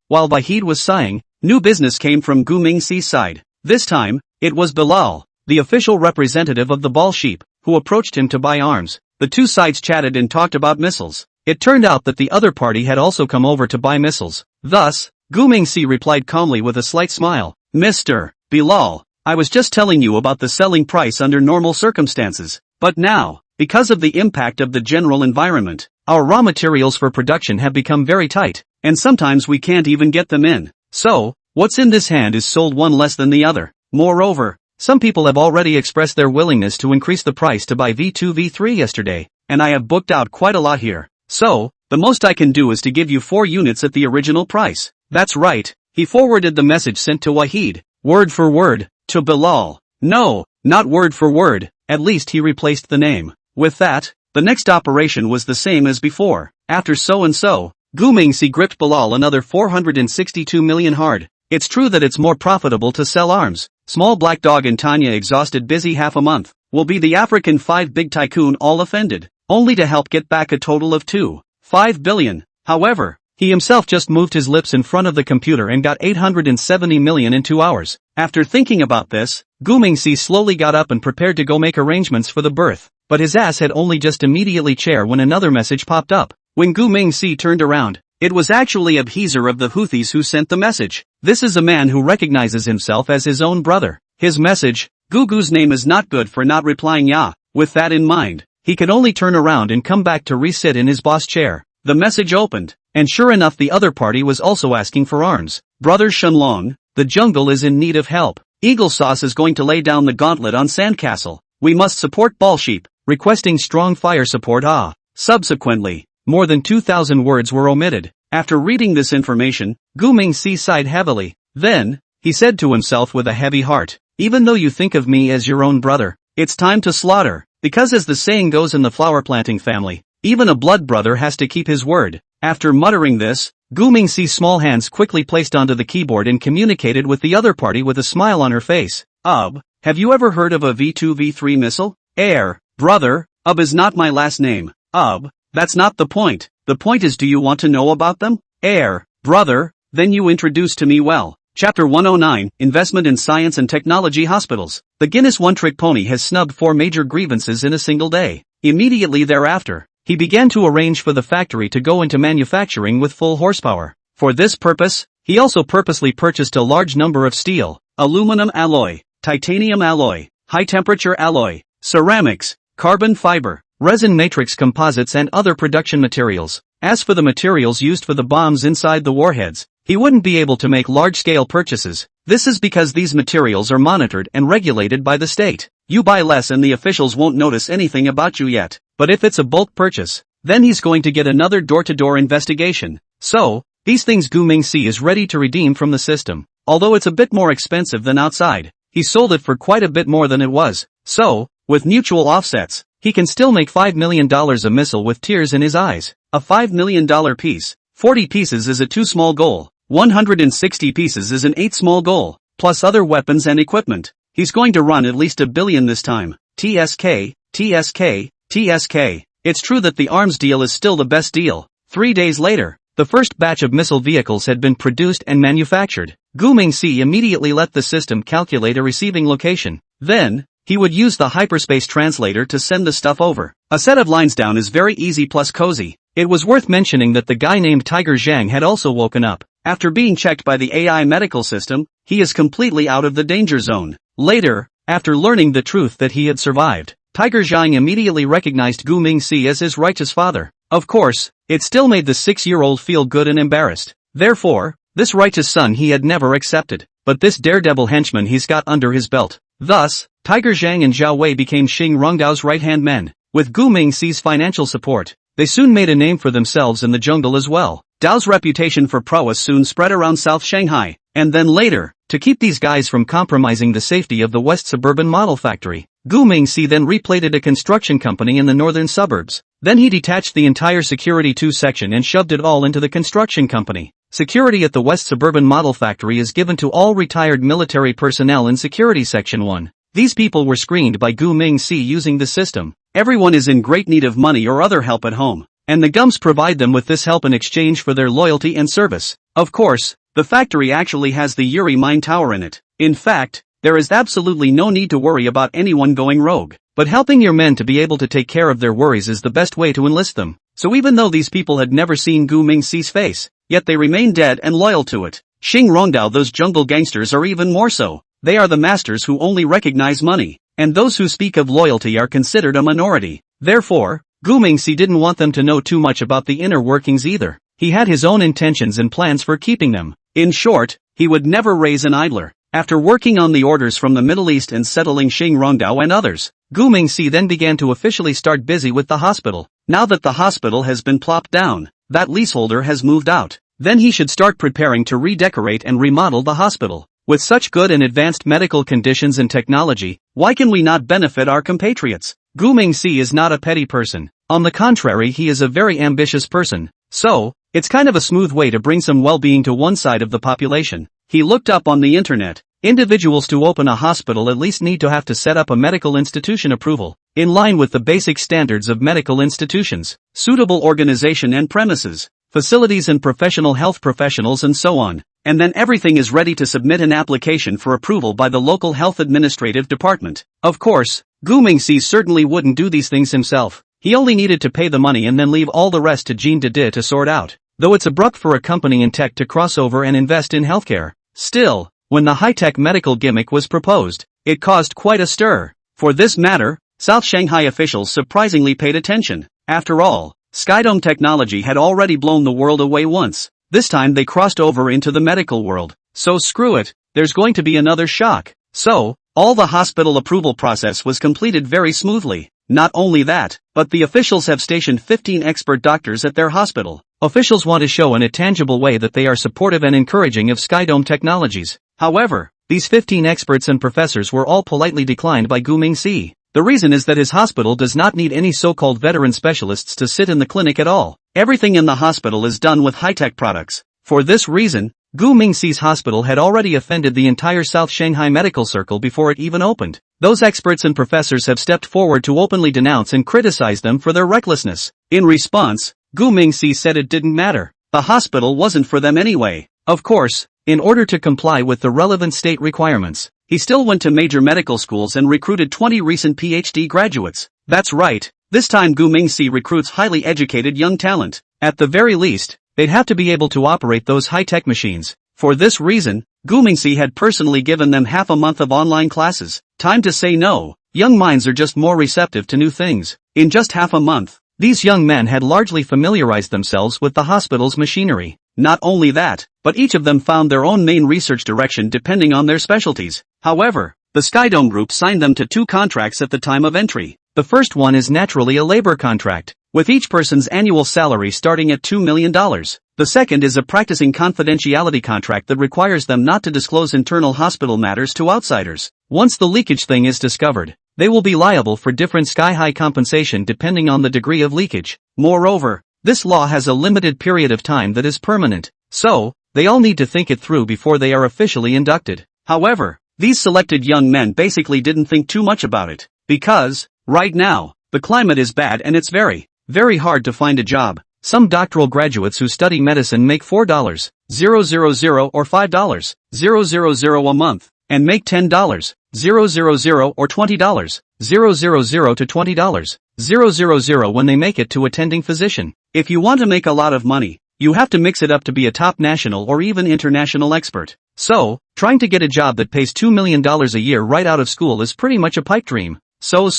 While Vahid was sighing, new business came from Gu Mingxi's side. This time, it was Bilal, the official representative of the Ball Sheep, who approached him to buy arms. The two sides chatted and talked about missiles. It turned out that the other party had also come over to buy missiles. Thus, Gu Mingxi replied calmly with a slight smile, Mr. Bilal, I was just telling you about the selling price under normal circumstances. But now, because of the impact of the general environment, our raw materials for production have become very tight, and sometimes we can't even get them in. So, what's in this hand is sold one less than the other. Moreover, some people have already expressed their willingness to increase the price to buy V2 V3 yesterday, and I have booked out quite a lot here. So, the most I can do is to give you 4 units at the original price. That's right. He forwarded the message sent to Wahid, word for word, to Bilal. No, not word for word, at least he replaced the name. With that, the next operation was the same as before. After so-and-so, Gu Mingxi gripped Bilal another 462 million hard. It's true that it's more profitable to sell arms. Small Black Dog and Tanya exhausted busy half a month. Will be the African 5 big tycoon all offended, only to help get back a total of 2.5 billion. However, he himself just moved his lips in front of the computer and got 870 million in 2 hours. After thinking about this, Gu Mingxi slowly got up and prepared to go make arrangements for the birth, but his ass had only just immediately chair when another message popped up. When Gu Mingxi turned around, it was actually Abhezer of the Houthis who sent the message. This is a man who recognizes himself as his own brother. His message, Gugu's name is not good for not replying ya. With that in mind, he could only turn around and come back to re-sit in his boss chair. The message opened, and sure enough the other party was also asking for arms. Brother Shenlong, the jungle is in need of help. Eagle Sauce is going to lay down the gauntlet on Sandcastle. We must support Ball Sheep, requesting strong fire support. Subsequently, more than 2,000 words were omitted. After reading this information, Gu Mingxi sighed heavily. Then, he said to himself with a heavy heart, even though you think of me as your own brother, it's time to slaughter, because as the saying goes in the flower planting family, even a blood brother has to keep his word. After muttering this, Gu Mingxi's small hands quickly placed onto the keyboard and communicated with the other party with a smile on her face. Have you ever heard of a V2 V3 missile? Brother, is not my last name. That's not the point. The point is, do you want to know about them? Brother, then you introduce to me well. Chapter 109, Investment in Science and Technology Hospitals. The Guinness one-trick pony has snubbed 4 major grievances in a single day. Immediately thereafter, he began to arrange for the factory to go into manufacturing with full horsepower. For this purpose, he also purposely purchased a large number of steel, aluminum alloy, titanium alloy, high-temperature alloy, ceramics, carbon fiber, resin matrix composites and other production materials. As for the materials used for the bombs inside the warheads, he wouldn't be able to make large-scale purchases. This is because these materials are monitored and regulated by the state. You buy less and the officials won't notice anything about you yet. But if it's a bulk purchase, then he's going to get another door-to-door investigation. So, these things Gu Mingxi is ready to redeem from the system. Although it's a bit more expensive than outside, he sold it for quite a bit more than it was. So, with mutual offsets, he can still make $5 million a missile with tears in his eyes. A $5 million piece. 40 pieces is a 2 small goal. 160 pieces is an 8 small goal. Plus other weapons and equipment. He's going to run at least $1 billion this time. TSK, TSK, TSK. it's true that the arms deal is still the best deal. 3 days later, the first batch of missile vehicles had been produced and manufactured. Gu Mingxi immediately let the system calculate a receiving location. Then, he would use the hyperspace translator to send the stuff over. A set of lines down is very easy plus cozy. It was worth mentioning that the guy named Tiger Zhang had also woken up. After being checked by the AI medical system, he is completely out of the danger zone. Later, after learning the truth that he had survived, Tiger Zhang immediately recognized Gu Mingxi as his righteous father. Of course, it still made the 6-year-old feel good and embarrassed. Therefore, this righteous son he had never accepted, but this daredevil henchman he's got under his belt. Thus, Tiger Zhang and Zhao Wei became Xing Rongdao's right-hand men. With Gu Mingxi's financial support, they soon made a name for themselves in the jungle as well. Dao's reputation for prowess soon spread around South Shanghai, and then later, to keep these guys from compromising the safety of the West Suburban Model Factory, Gu Mingxi then replated a construction company in the northern suburbs. Then he detached the entire Security 2 section and shoved it all into the construction company. Security at the West Suburban Model Factory is given to all retired military personnel in Security Section 1. These people were screened by Gu Mingxi using the system. Everyone is in great need of money or other help at home, and the Gums provide them with this help in exchange for their loyalty and service. Of course, the factory actually has the Yuri mine tower in it. In fact, there is absolutely no need to worry about anyone going rogue. But helping your men to be able to take care of their worries is the best way to enlist them. So even though these people had never seen Gu Mingxi's face, yet they remain dead and loyal to it. Xing Rongdao, those jungle gangsters are even more so. They are the masters who only recognize money, and those who speak of loyalty are considered a minority. Therefore, Gu Mingxi didn't want them to know too much about the inner workings either. He had his own intentions and plans for keeping them. In short, he would never raise an idler. After working on the orders from the Middle East and settling Xing Rongdao and others, Gu Mingxi then began to officially start busy with the hospital. Now that the hospital has been plopped down, that leaseholder has moved out, then he should start preparing to redecorate and remodel the hospital. With such good and advanced medical conditions and technology, why can we not benefit our compatriots? Gu Mingxi is not a petty person. On the contrary, he is a very ambitious person. So, it's kind of a smooth way to bring some well-being to one side of the population. He looked up on the internet. Individuals to open a hospital at least need to have to set up a medical institution approval, in line with the basic standards of medical institutions, suitable organization and premises, facilities and professional health professionals and so on. And then everything is ready to submit an application for approval by the local health administrative department. Of course, Gu Mingxi certainly wouldn't do these things himself. He only needed to pay the money and then leave all the rest to Jean de to sort out. Though it's abrupt for a company in tech to cross over and invest in healthcare. Still, when the high-tech medical gimmick was proposed, it caused quite a stir. For this matter, South Shanghai officials surprisingly paid attention. After all, Skydome technology had already blown the world away once. This time they crossed over into the medical world. So screw it, there's going to be another shock. So, all the hospital approval process was completed very smoothly. Not only that, but the officials have stationed 15 expert doctors at their hospital. Officials want to show in a tangible way that they are supportive and encouraging of Skydome technologies. However, these 15 experts and professors were all politely declined by Gu Mingxi. The reason is that his hospital does not need any so-called veteran specialists to sit in the clinic at all. Everything in the hospital is done with high-tech products. For this reason, Gu Mingxi's hospital had already offended the entire South Shanghai medical circle before it even opened. Those experts and professors have stepped forward to openly denounce and criticize them for their recklessness. In response, Gu Mingxi said it didn't matter. The hospital wasn't for them anyway. Of course, in order to comply with the relevant state requirements, he still went to major medical schools and recruited 20 recent PhD graduates. That's right, this time Gu Mingxi recruits highly educated young talent. At the very least, they'd have to be able to operate those high-tech machines. For this reason, Gu Mingxi had personally given them half a month of online classes. Time to say no. Young minds are just more receptive to new things. In just half a month, these young men had largely familiarized themselves with the hospital's machinery. Not only that, but each of them found their own main research direction depending on their specialties. However, the Skydome Group signed them to 2 contracts at the time of entry. The first one is naturally a labor contract, with each person's annual salary starting at $2 million. The second is a practicing confidentiality contract that requires them not to disclose internal hospital matters to outsiders. Once the leakage thing is discovered, they will be liable for different sky-high compensation depending on the degree of leakage. Moreover, this law has a limited period of time that is permanent, so, they all need to think it through before they are officially inducted. However, these selected young men basically didn't think too much about it, because, right now, the climate is bad and it's very very hard to find a job. Some doctoral graduates who study medicine make $4,000 or $5,000 a month, and make $10,000 or $20,000 to $20,000 when they make it to attending physician. If you want to make a lot of money, you have to mix it up to be a top national or even international expert. So, trying to get a job that pays $2 million a year right out of school is pretty much a pipe dream. So,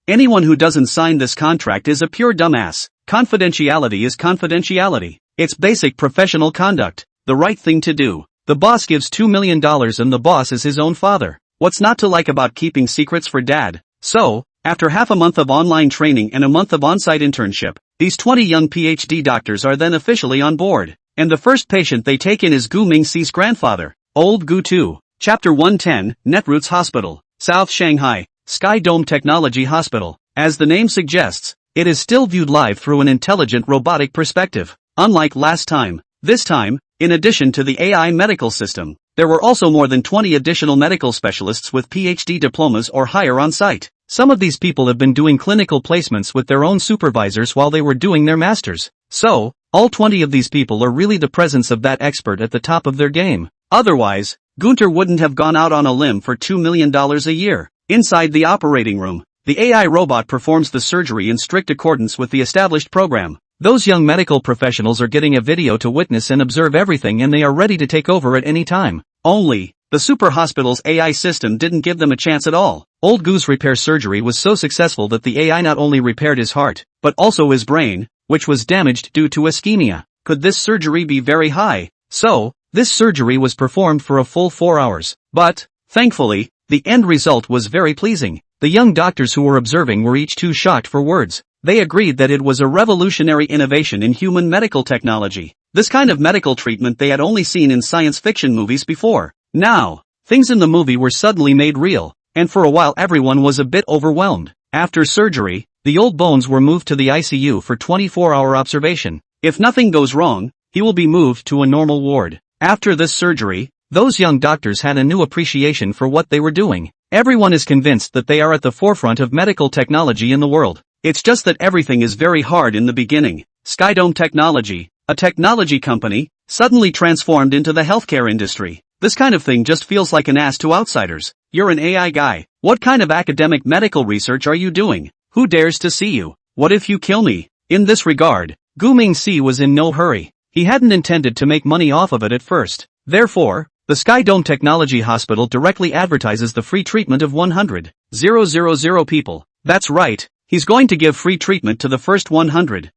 anyone who doesn't sign this contract is a pure dumbass. Confidentiality is confidentiality. It's basic professional conduct. The right thing to do. The boss gives $2 million and the boss is his own father. What's not to like about keeping secrets for dad? So, after half a month of online training and a month of on-site internship, these 20 young PhD doctors are then officially on board. And the first patient they take in is Gu Mingxi's grandfather, Old Gu 2. Chapter 110, Netroots Hospital, South Shanghai, Sky Dome Technology Hospital. As the name suggests, it is still viewed live through an intelligent robotic perspective. Unlike last time, this time, in addition to the AI medical system, there were also more than 20 additional medical specialists with PhD diplomas or higher on site. Some of these people have been doing clinical placements with their own supervisors while they were doing their masters. So, all 20 of these people are really the presence of that expert at the top of their game. Otherwise, Gunter wouldn't have gone out on a limb for $2 million a year. Inside the operating room, the AI robot performs the surgery in strict accordance with the established program. Those young medical professionals are getting a video to witness and observe everything, and they are ready to take over at any time. Only, the super hospital's AI system didn't give them a chance at all. Old Gu's repair surgery was so successful that the AI not only repaired his heart, but also his brain, which was damaged due to ischemia. Could this surgery be very high? So, this surgery was performed for a full 4 hours. But, thankfully, the end result was very pleasing. The young doctors who were observing were each too shocked for words. They agreed that it was a revolutionary innovation in human medical technology. This kind of medical treatment they had only seen in science fiction movies before. Now, things in the movie were suddenly made real, and for a while everyone was a bit overwhelmed. After surgery, the old bones were moved to the ICU for 24-hour observation. If nothing goes wrong, he will be moved to a normal ward. After this surgery, those young doctors had a new appreciation for what they were doing. Everyone is convinced that they are at the forefront of medical technology in the world. It's just that everything is very hard in the beginning. Skydome Technology, a technology company, suddenly transformed into the healthcare industry. This kind of thing just feels like an ass to outsiders. You're an AI guy. What kind of academic medical research are you doing? Who dares to see you? What if you kill me? In this regard, Gu Mingxi was in no hurry. He hadn't intended to make money off of it at first. Therefore, the Skydome Technology Hospital directly advertises the free treatment of 100,000 people. That's right, he's going to give free treatment to the first 100,000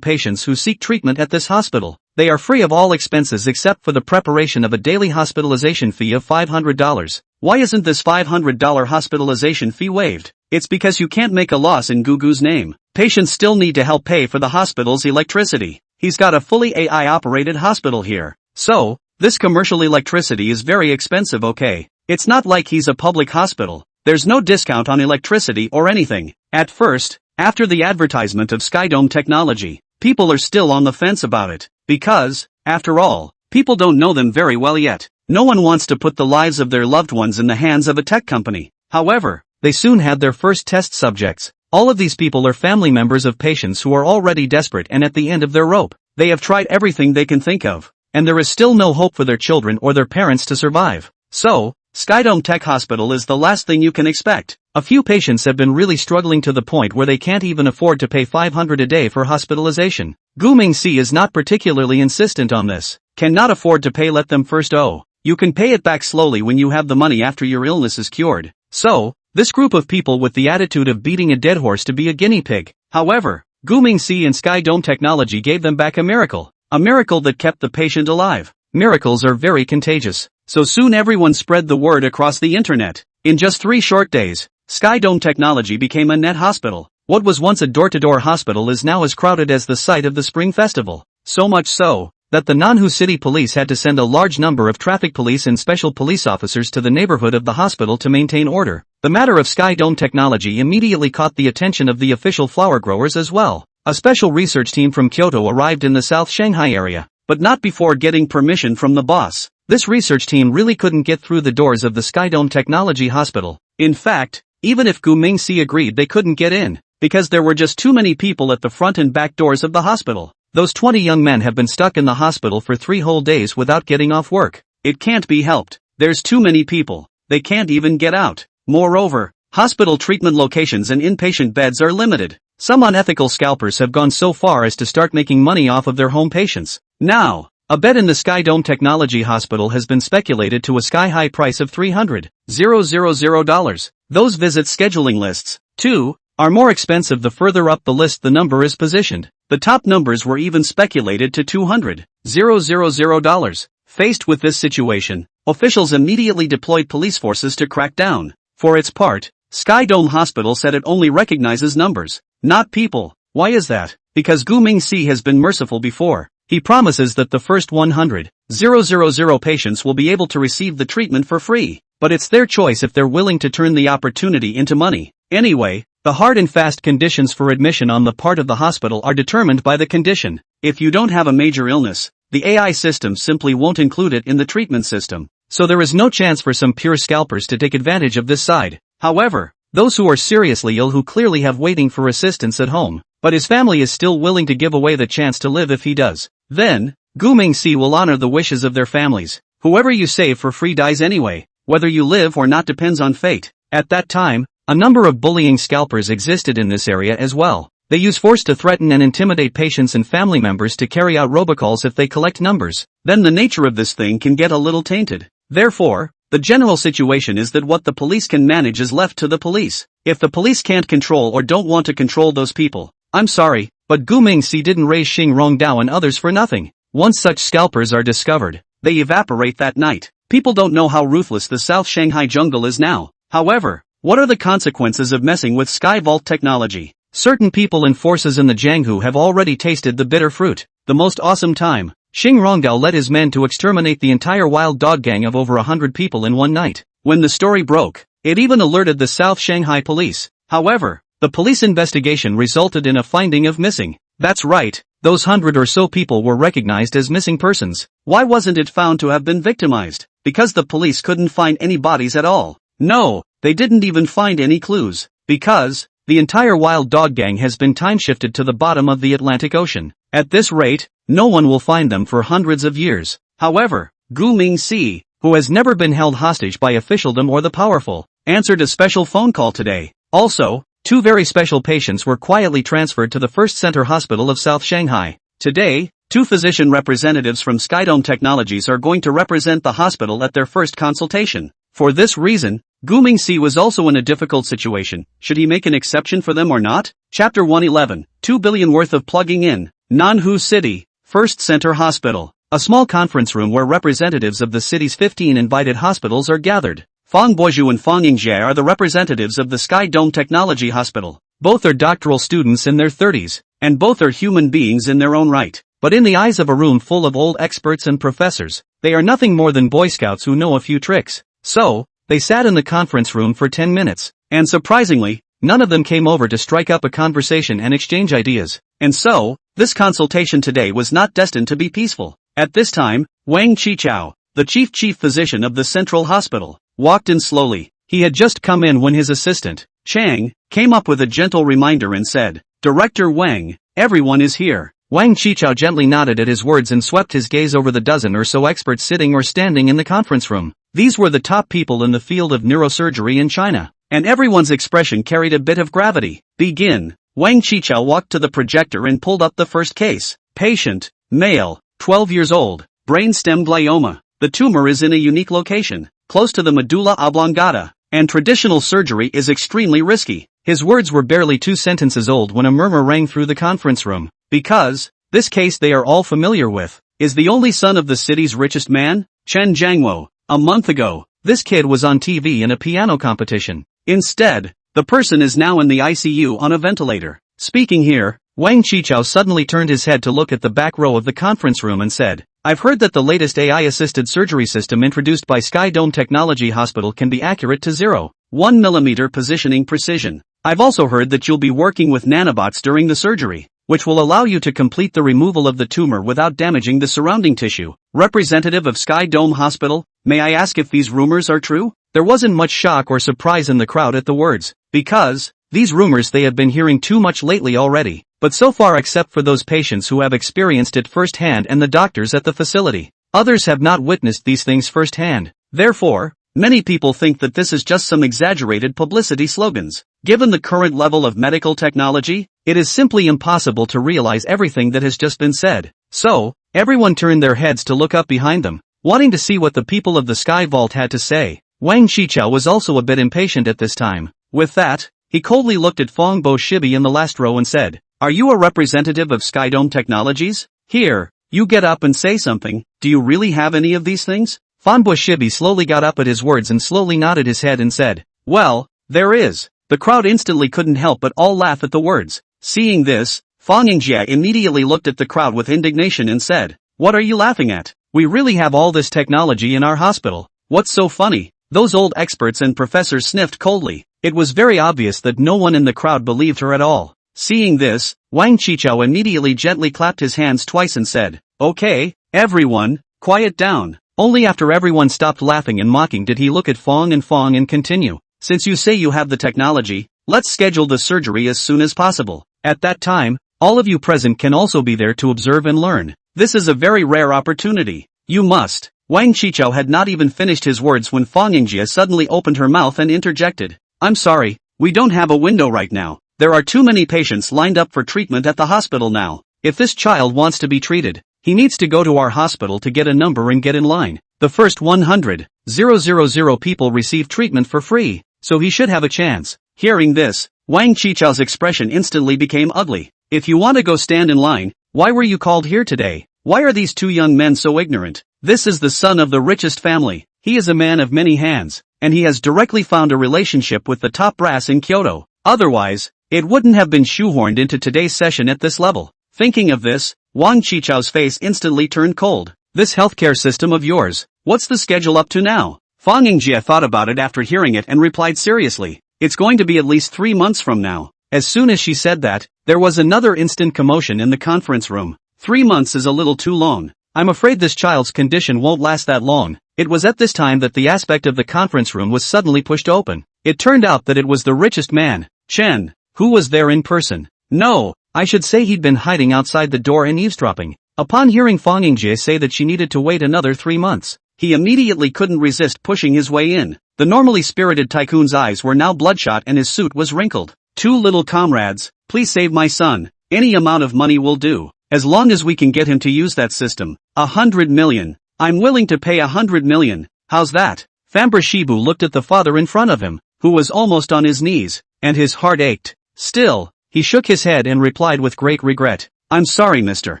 patients who seek treatment at this hospital. They are free of all expenses except for the preparation of a daily hospitalization fee of $500. Why isn't this $500 hospitalization fee waived? It's because you can't make a loss in Gugu's name. Patients still need to help pay for the hospital's electricity. He's got a fully AI-operated hospital here. So, this commercial electricity is very expensive, okay? It's not like he's a public hospital. There's no discount on electricity or anything. At first, after the advertisement of Skydome Technology, people are still on the fence about it. Because, after all, people don't know them very well yet. No one wants to put the lives of their loved ones in the hands of a tech company. However, they soon had their first test subjects. All of these people are family members of patients who are already desperate and at the end of their rope. They have tried everything they can think of, and there is still no hope for their children or their parents to survive. So, Skydome Tech Hospital is the last thing you can expect. A few patients have been really struggling to the point where they can't even afford to pay $500 a day for hospitalization. Gu Mingxi is not particularly insistent on this. Cannot afford to pay, let them first owe. You can pay it back slowly when you have the money after your illness is cured. So, this group of people with the attitude of beating a dead horse to be a guinea pig. However, Gu Mingxi and Skydome Technology gave them back a miracle that kept the patient alive. Miracles are very contagious. So soon everyone spread the word across the internet. In just 3 short days, Skydome Technology became a net hospital. What was once a door-to-door hospital is now as crowded as the site of the Spring Festival. So much so, that the Nanhu City Police had to send a large number of traffic police and special police officers to the neighborhood of the hospital to maintain order. The matter of Skydome Technology immediately caught the attention of the official flower growers as well. A special research team from Kyoto arrived in the South Shanghai area, but not before getting permission from the boss. This research team really couldn't get through the doors of the Skydome Technology Hospital. In fact, even if Gu Mingxi agreed, they couldn't get in. because there were just too many people at the front and back doors of the hospital. Those 20 young men have been stuck in the hospital for 3 whole days without getting off work. It can't be helped. There's too many people. They can't even get out. Moreover, hospital treatment locations and inpatient beds are limited. Some unethical scalpers have gone so far as to start making money off of their home patients. Now, a bed in the Sky Dome Technology Hospital has been speculated to a sky-high price of $300,000. Those visit scheduling lists, too, are more expensive the further up the list the number is positioned. The top numbers were even speculated to $200,000. Faced with this situation, officials immediately deployed police forces to crack down. For its part, Sky Dome Hospital said it only recognizes numbers, not people. Why is that? Because Gu Mingxi has been merciful before. He promises that the first 100,000 patients will be able to receive the treatment for free. But it's their choice if they're willing to turn the opportunity into money. Anyway, the hard and fast conditions for admission on the part of the hospital are determined by the condition. If you don't have a major illness, the AI system simply won't include it in the treatment system. So there is no chance for some pure scalpers to take advantage of this side. However, those who are seriously ill who clearly have waiting for assistance at home, but his family is still willing to give away the chance to live if he does, then, Gu Mingxi will honor the wishes of their families. Whoever you save for free dies anyway. Whether you live or not depends on fate. At that time, a number of bullying scalpers existed in this area as well. They use force to threaten and intimidate patients and family members to carry out robocalls if they collect numbers. Then the nature of this thing can get a little tainted. Therefore, the general situation is that what the police can manage is left to the police. If the police can't control or don't want to control those people, I'm sorry, but Gu Mingxi didn't raise Xing Rongdao and others for nothing. Once such scalpers are discovered, they evaporate that night. People don't know how ruthless the South Shanghai jungle is now. However, what are the consequences of messing with Sky Vault technology? Certain people and forces in the Jianghu have already tasted the bitter fruit. The most awesome time. Xing Rongdao led his men to exterminate the entire wild dog gang of over 100 people in one night. When the story broke, it even alerted the South Shanghai police. However, the police investigation resulted in a finding of missing. That's right, those 100 or so people were recognized as missing persons. Why wasn't it found to have been victimized? Because the police couldn't find any bodies at all. No, they didn't even find any clues. Because the entire wild dog gang has been time-shifted to the bottom of the Atlantic Ocean. At this rate, no one will find them for hundreds of years. However, Gu Mingxi, who has never been held hostage by officialdom or the powerful, answered a special phone call today. Also, 2 very special patients were quietly transferred to the First Center Hospital of South Shanghai. Today, 2 physician representatives from Skydome Technologies are going to represent the hospital at their first consultation. For this reason, Gu Mingxi was also in a difficult situation. Should he make an exception for them or not? Chapter 111, 2 billion worth of plugging in. Nanhu City, First Center Hospital. A small conference room where representatives of the city's 15 invited hospitals are gathered. Fang Boju and Fang Yingjie are the representatives of the Sky Dome Technology Hospital. Both are doctoral students in their 30s, and both are human beings in their own right. But in the eyes of a room full of old experts and professors, they are nothing more than Boy Scouts who know a few tricks. So, they sat in the conference room for 10 minutes, and surprisingly, none of them came over to strike up a conversation and exchange ideas. And so, this consultation today was not destined to be peaceful. At this time, Wang Qichao, the chief physician of the Central Hospital, walked in slowly. He had just come in when his assistant, Chang, came up with a gentle reminder and said, "Director Wang, everyone is here." Wang Qichao gently nodded at his words and swept his gaze over the dozen or so experts sitting or standing in the conference room. These were the top people in the field of neurosurgery in China, and everyone's expression carried a bit of gravity. Begin. Wang Qichao walked to the projector and pulled up the first case. Patient, male, 12 years old, brainstem glioma. The tumor is in a unique location, close to the medulla oblongata, and traditional surgery is extremely risky. His words were barely 2 sentences old when a murmur rang through the conference room. Because, this case they are all familiar with, is the only son of the city's richest man, Chen Jiangwo. A month ago, this kid was on TV in a piano competition. Instead, the person is now in the ICU on a ventilator. Speaking here, Wang Qichao suddenly turned his head to look at the back row of the conference room and said, "I've heard that the latest AI-assisted surgery system introduced by Sky Dome Technology Hospital can be accurate to 0.1 mm positioning precision. I've also heard that you'll be working with nanobots during the surgery, which will allow you to complete the removal of the tumor without damaging the surrounding tissue." Representative of Sky Dome Hospital, may I ask if these rumors are true? There wasn't much shock or surprise in the crowd at the words, because These rumors they have been hearing too much lately already, but so far except for those patients who have experienced it firsthand and the doctors at the facility, others have not witnessed these things firsthand. Therefore, many people think that this is just some exaggerated publicity slogans. Given the current level of medical technology, it is simply impossible to realize everything that has just been said. So, everyone turned their heads to look up behind them, wanting to see what the people of the Sky Vault had to say. Wang Qichao was also a bit impatient at this time. With that, he coldly looked at Fong Bo Shibi in the last row and said, "Are you a representative of Skydome Technologies? Here, you get up and say something. Do you really have any of these things?" Fong Bo Shibi slowly got up at his words and slowly nodded his head and said, "Well, there is." The crowd instantly couldn't help but all laugh at the words. Seeing this, Fang Yingjie immediately looked at the crowd with indignation and said, "What are you laughing at? We really have all this technology in our hospital. What's so funny?" Those old experts and professors sniffed coldly. It was very obvious that no one in the crowd believed her at all. Seeing this, Wang Qichao immediately gently clapped his hands twice and said, "Okay, everyone, quiet down." Only after everyone stopped laughing and mocking did he look at Fong and continue. "Since you say you have the technology, let's schedule the surgery as soon as possible. At that time, all of you present can also be there to observe and learn. This is a very rare opportunity. You must." Wang Qichao had not even finished his words when Fang Yingjie suddenly opened her mouth and interjected, "I'm sorry, we don't have a window right now. There are too many patients lined up for treatment at the hospital now. If this child wants to be treated, he needs to go to our hospital to get a number and get in line. The first 100,000 people receive treatment for free, so he should have a chance." Hearing this, Wang Qichao's expression instantly became ugly. "If you want to go stand in line, why were you called here today? Why are these two young men so ignorant? This is the son of the richest family. He is a man of many hands, and he has directly found a relationship with the top brass in Kyoto. Otherwise, it wouldn't have been shoehorned into today's session at this level." Thinking of this, Wang Qichao's face instantly turned cold. "This healthcare system of yours, what's the schedule up to now?" Fang Yingjie thought about it after hearing it and replied seriously, "It's going to be at least 3 months from now." As soon as she said that, there was another instant commotion in the conference room. 3 months is a little too long. I'm afraid this child's condition won't last that long. It was at this time that the aspect of the conference room was suddenly pushed open. It turned out that it was the richest man, Chen, who was there in person. No, I should say he'd been hiding outside the door and eavesdropping. Upon hearing Fang Yingjie say that she needed to wait another 3 months, he immediately couldn't resist pushing his way in. The normally spirited tycoon's eyes were now bloodshot and his suit was wrinkled. "Two little comrades, please save my son. Any amount of money will do. As long as we can get him to use that system. 100 million. I'm willing to pay 100 million. How's that?" Famber Shibu looked at the father in front of him, who was almost on his knees, and his heart ached. Still, he shook his head and replied with great regret, "I'm sorry, Mr.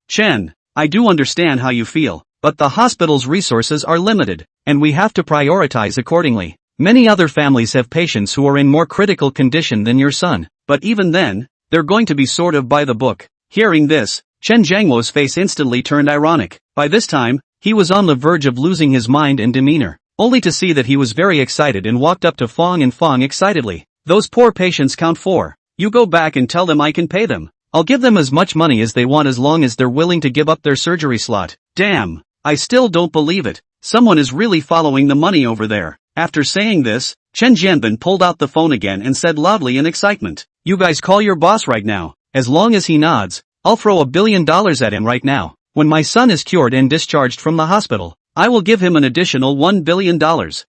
Chen. I do understand how you feel, but the hospital's resources are limited, and we have to prioritize accordingly. Many other families have patients who are in more critical condition than your son, but even then, they're going to be sort of by the book." Hearing this, Chen Jiangwo's face instantly turned ironic. By this time, he was on the verge of losing his mind and demeanor, only to see that he was very excited and walked up to Fang excitedly. "Those poor patients count for. You go back and tell them I can pay them. I'll give them as much money as they want as long as they're willing to give up their surgery slot." Damn, I still don't believe it. Someone is really following the money over there. After saying this, Chen Jianbin pulled out the phone again and said loudly in excitement, "You guys call your boss right now. As long as he nods, I'll throw $1 billion at him right now. When my son is cured and discharged from the hospital, I will give him an additional $1 billion.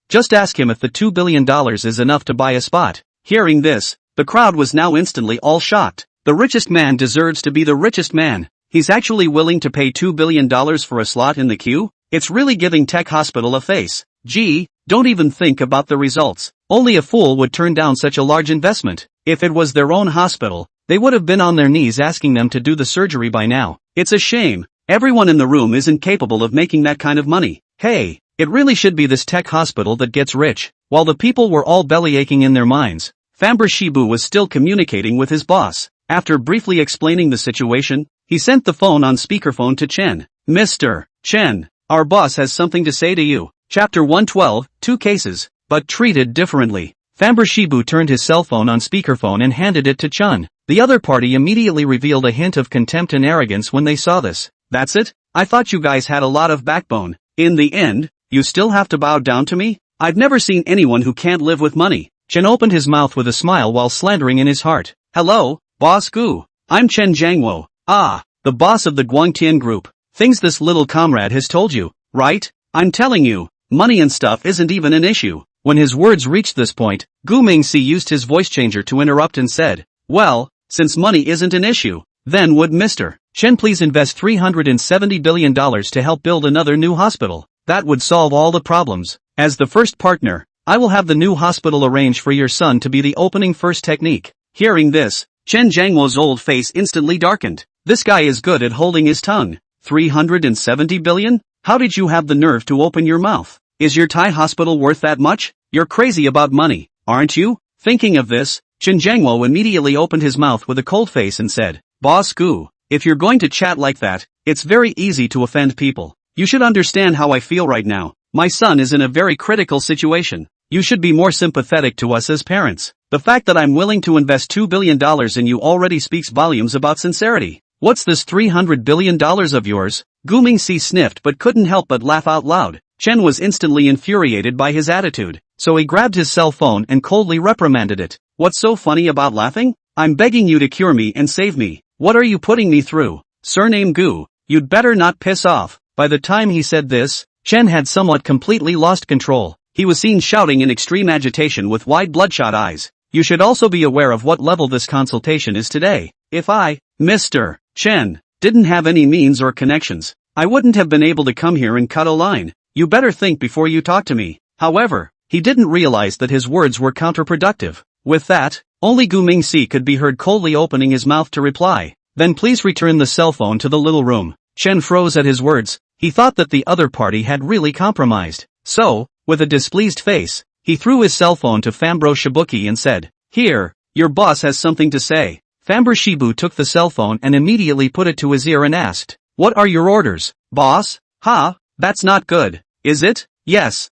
Just ask him if the $2 billion is enough to buy a spot." Hearing this, the crowd was now instantly all shocked. The richest man deserves to be the richest man. He's actually willing to pay $2 billion for a slot in the queue? It's really giving Tech Hospital a face. Gee, don't even think about the results. Only a fool would turn down such a large investment. If it was their own hospital, they would have been on their knees asking them to do the surgery by now. It's a shame. Everyone in the room isn't capable of making that kind of money. Hey, it really should be this Tech Hospital that gets rich. While the people were all bellyaching in their minds, Famber Shibu was still communicating with his boss. After briefly explaining the situation, he sent the phone on speakerphone to Chen. "Mr. Chen, our boss has something to say to you." Chapter 112, 2 cases, but treated differently. Famber Shibu turned his cell phone on speakerphone and handed it to Chen. The other party immediately revealed a hint of contempt and arrogance when they saw this. "That's it? I thought you guys had a lot of backbone. In the end, you still have to bow down to me? I've never seen anyone who can't live with money. Chen opened his mouth with a smile while slandering in his heart. Hello, Boss Gu. I'm Chen Jiangwo. Ah, the boss of the Guangtian group. Things this little comrade has told you, right? I'm telling you, money and stuff isn't even an issue. When his words reached this point, Gu Mingxi used his voice changer to interrupt and said, well, since money isn't an issue, then would Mr. Chen please invest $370 billion to help build another new hospital? That would solve all the problems. As the first partner, I will have the new hospital arrange for your son to be the opening first technique. Hearing this, Chen Jiangwo's old face instantly darkened. This guy is good at holding his tongue. 370 billion? How did you have the nerve to open your mouth? Is your Thai hospital worth that much? You're crazy about money, aren't you? Thinking of this, Chen Jiangwo immediately opened his mouth with a cold face and said, Boss Gu, if you're going to chat like that, it's very easy to offend people. You should understand how I feel right now. My son is in a very critical situation. You should be more sympathetic to us as parents. The fact that I'm willing to invest $2 billion in you already speaks volumes about sincerity. What's this $300 billion of yours? Gu Mingxi sniffed but couldn't help but laugh out loud. Chen was instantly infuriated by his attitude, so he grabbed his cell phone and coldly reprimanded it. What's so funny about laughing? I'm begging you to cure me and save me. What are you putting me through? Surname Gu, you'd better not piss off. By the time he said this, Chen had somewhat completely lost control. He was seen shouting in extreme agitation with wide bloodshot eyes. You should also be aware of what level this consultation is today. If I, Mr. Chen, didn't have any means or connections, I wouldn't have been able to come here and cut a line. You better think before you talk to me. However, he didn't realize that his words were counterproductive. With that, only Gu Mingxi could be heard coldly opening his mouth to reply. Then please return the cell phone to the little room. Chen froze at his words. He thought that the other party had really compromised. So, with a displeased face, he threw his cell phone to Fambro Shibuki and said, Here, your boss has something to say. Fambro Shibu took the cell phone and immediately put it to his ear and asked, What are your orders, boss? Ha, that's not good, is it? Yes,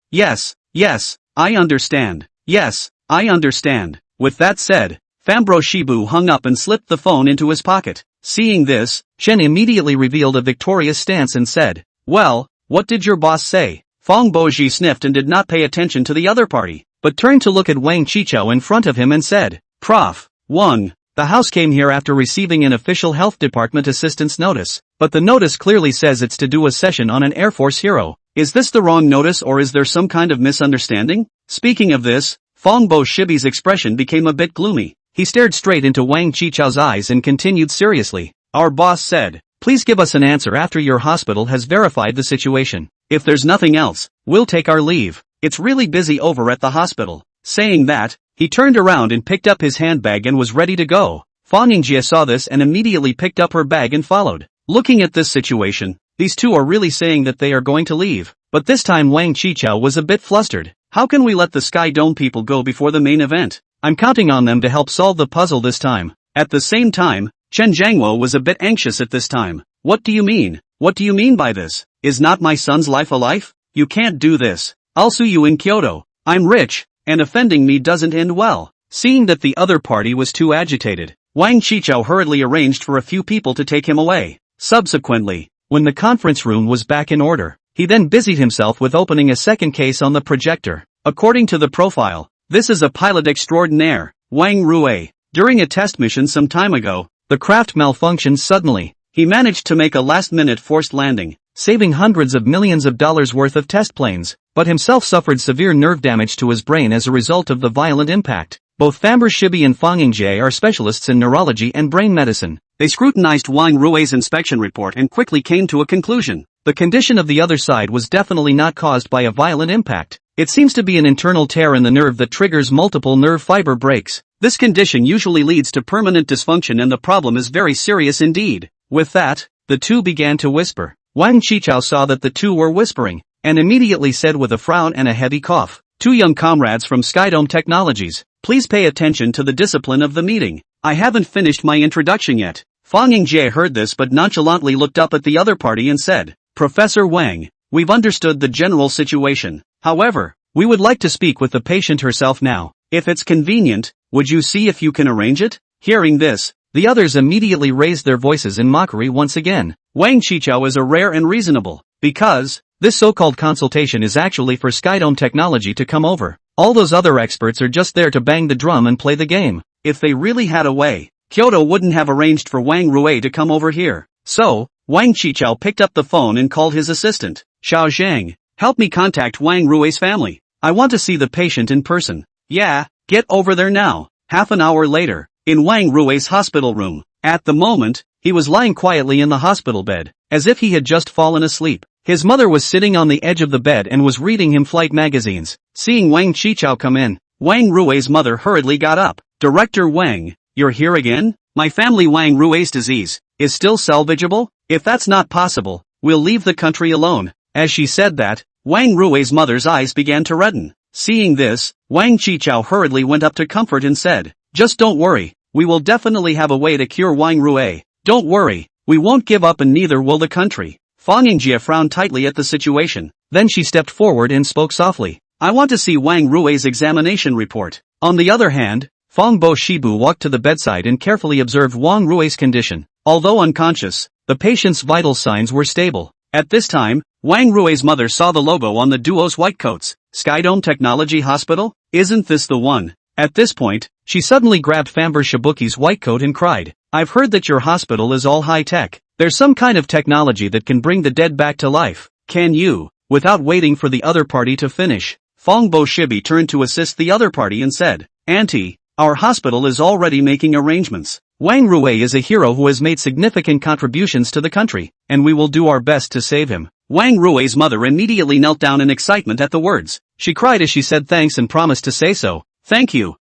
I understand. Yes, I understand. With that said, Fambro Shibu hung up and slipped the phone into his pocket. Seeing this, Chen immediately revealed a victorious stance and said, Well, what did your boss say? Fong Boji sniffed and did not pay attention to the other party, but turned to look at Wang Chichao in front of him and said, Prof. Wang, the house came here after receiving an official health department assistance notice, but the notice clearly says it's to do a session on an Air Force hero. Is this the wrong notice or is there some kind of misunderstanding? Speaking of this, Fong Bo Shibi's expression became a bit gloomy. He stared straight into Wang Chichao's eyes and continued seriously. Our boss said, Please give us an answer after your hospital has verified the situation. If there's nothing else, we'll take our leave. It's really busy over at the hospital. Saying that, he turned around and picked up his handbag and was ready to go. Fang Yingjie saw this and immediately picked up her bag and followed. Looking at this situation, these two are really saying that they are going to leave. But this time Wang Chichao was a bit flustered. How can we let the Sky Dome people go before the main event? I'm counting on them to help solve the puzzle this time. At the same time, Chen Jiangwo was a bit anxious at this time. What do you mean? What do you mean by this? Is not my son's life a life? You can't do this. I'll sue you in Kyoto. I'm rich, and offending me doesn't end well. Seeing that the other party was too agitated, Wang Chichao hurriedly arranged for a few people to take him away. Subsequently, when the conference room was back in order, he then busied himself with opening a second case on the projector. According to the profile, this is a pilot extraordinaire, Wang Rue. During a test mission some time ago, the craft malfunctioned suddenly. He managed to make a last-minute forced landing, saving hundreds of millions of dollars worth of test planes, but himself suffered severe nerve damage to his brain as a result of the violent impact. Both Fambro Shibi and Fang Yingjie are specialists in neurology and brain medicine. They scrutinized Wang Rue's inspection report and quickly came to a conclusion. The condition of the other side was definitely not caused by a violent impact. It seems to be an internal tear in the nerve that triggers multiple nerve fiber breaks. This condition usually leads to permanent dysfunction and the problem is very serious indeed. With that, the two began to whisper. Wang Chichao saw that the two were whispering, and immediately said with a frown and a heavy cough, Two young comrades from Skydome Technologies, please pay attention to the discipline of the meeting. I haven't finished my introduction yet. Fang Yingjie heard this but nonchalantly looked up at the other party and said, Professor Wang, we've understood the general situation. However, we would like to speak with the patient herself now. If it's convenient, would you see if you can arrange it? Hearing this, the others immediately raised their voices in mockery once again. Wang Chichao is a rare and reasonable, because this so-called consultation is actually for Skydome Technology to come over. All those other experts are just there to bang the drum and play the game. If they really had a way, Kyoto wouldn't have arranged for Wang Rui to come over here. So, Wang Qichao picked up the phone and called his assistant. Xiao Zhang, help me contact Wang Rui's family. I want to see the patient in person. Yeah, get over there now. Half an hour later, in Wang Rui's hospital room. At the moment, he was lying quietly in the hospital bed, as if he had just fallen asleep. His mother was sitting on the edge of the bed and was reading him flight magazines. Seeing Wang Qichao come in, Wang Rui's mother hurriedly got up. Director Wang, you're here again? My family Wang Rui's disease is still salvageable? If that's not possible, we'll leave the country alone. As she said that, Wang Rui's mother's eyes began to redden. Seeing this, Wang Qichao hurriedly went up to comfort and said, just don't worry, we will definitely have a way to cure Wang Rui. Don't worry, we won't give up and neither will the country. Fang Yingjie frowned tightly at the situation. Then she stepped forward and spoke softly. I want to see Wang Rui's examination report. On the other hand, Fang Bo Shibu walked to the bedside and carefully observed Wang Rui's condition. Although unconscious, the patient's vital signs were stable. At this time, Wang Rui's mother saw the logo on the duo's white coats. Skydome Technology Hospital? Isn't this the one? At this point, she suddenly grabbed Famber Shibuki's white coat and cried, I've heard that your hospital is all high-tech. There's some kind of technology that can bring the dead back to life. Can you? Without waiting for the other party to finish, Fang Bo Shibi turned to assist the other party and said, Auntie, our hospital is already making arrangements. Wang Rui is a hero who has made significant contributions to the country, and we will do our best to save him. Wang Rui's mother immediately knelt down in excitement at the words. She cried as she said thanks and promised to say so. Thank you.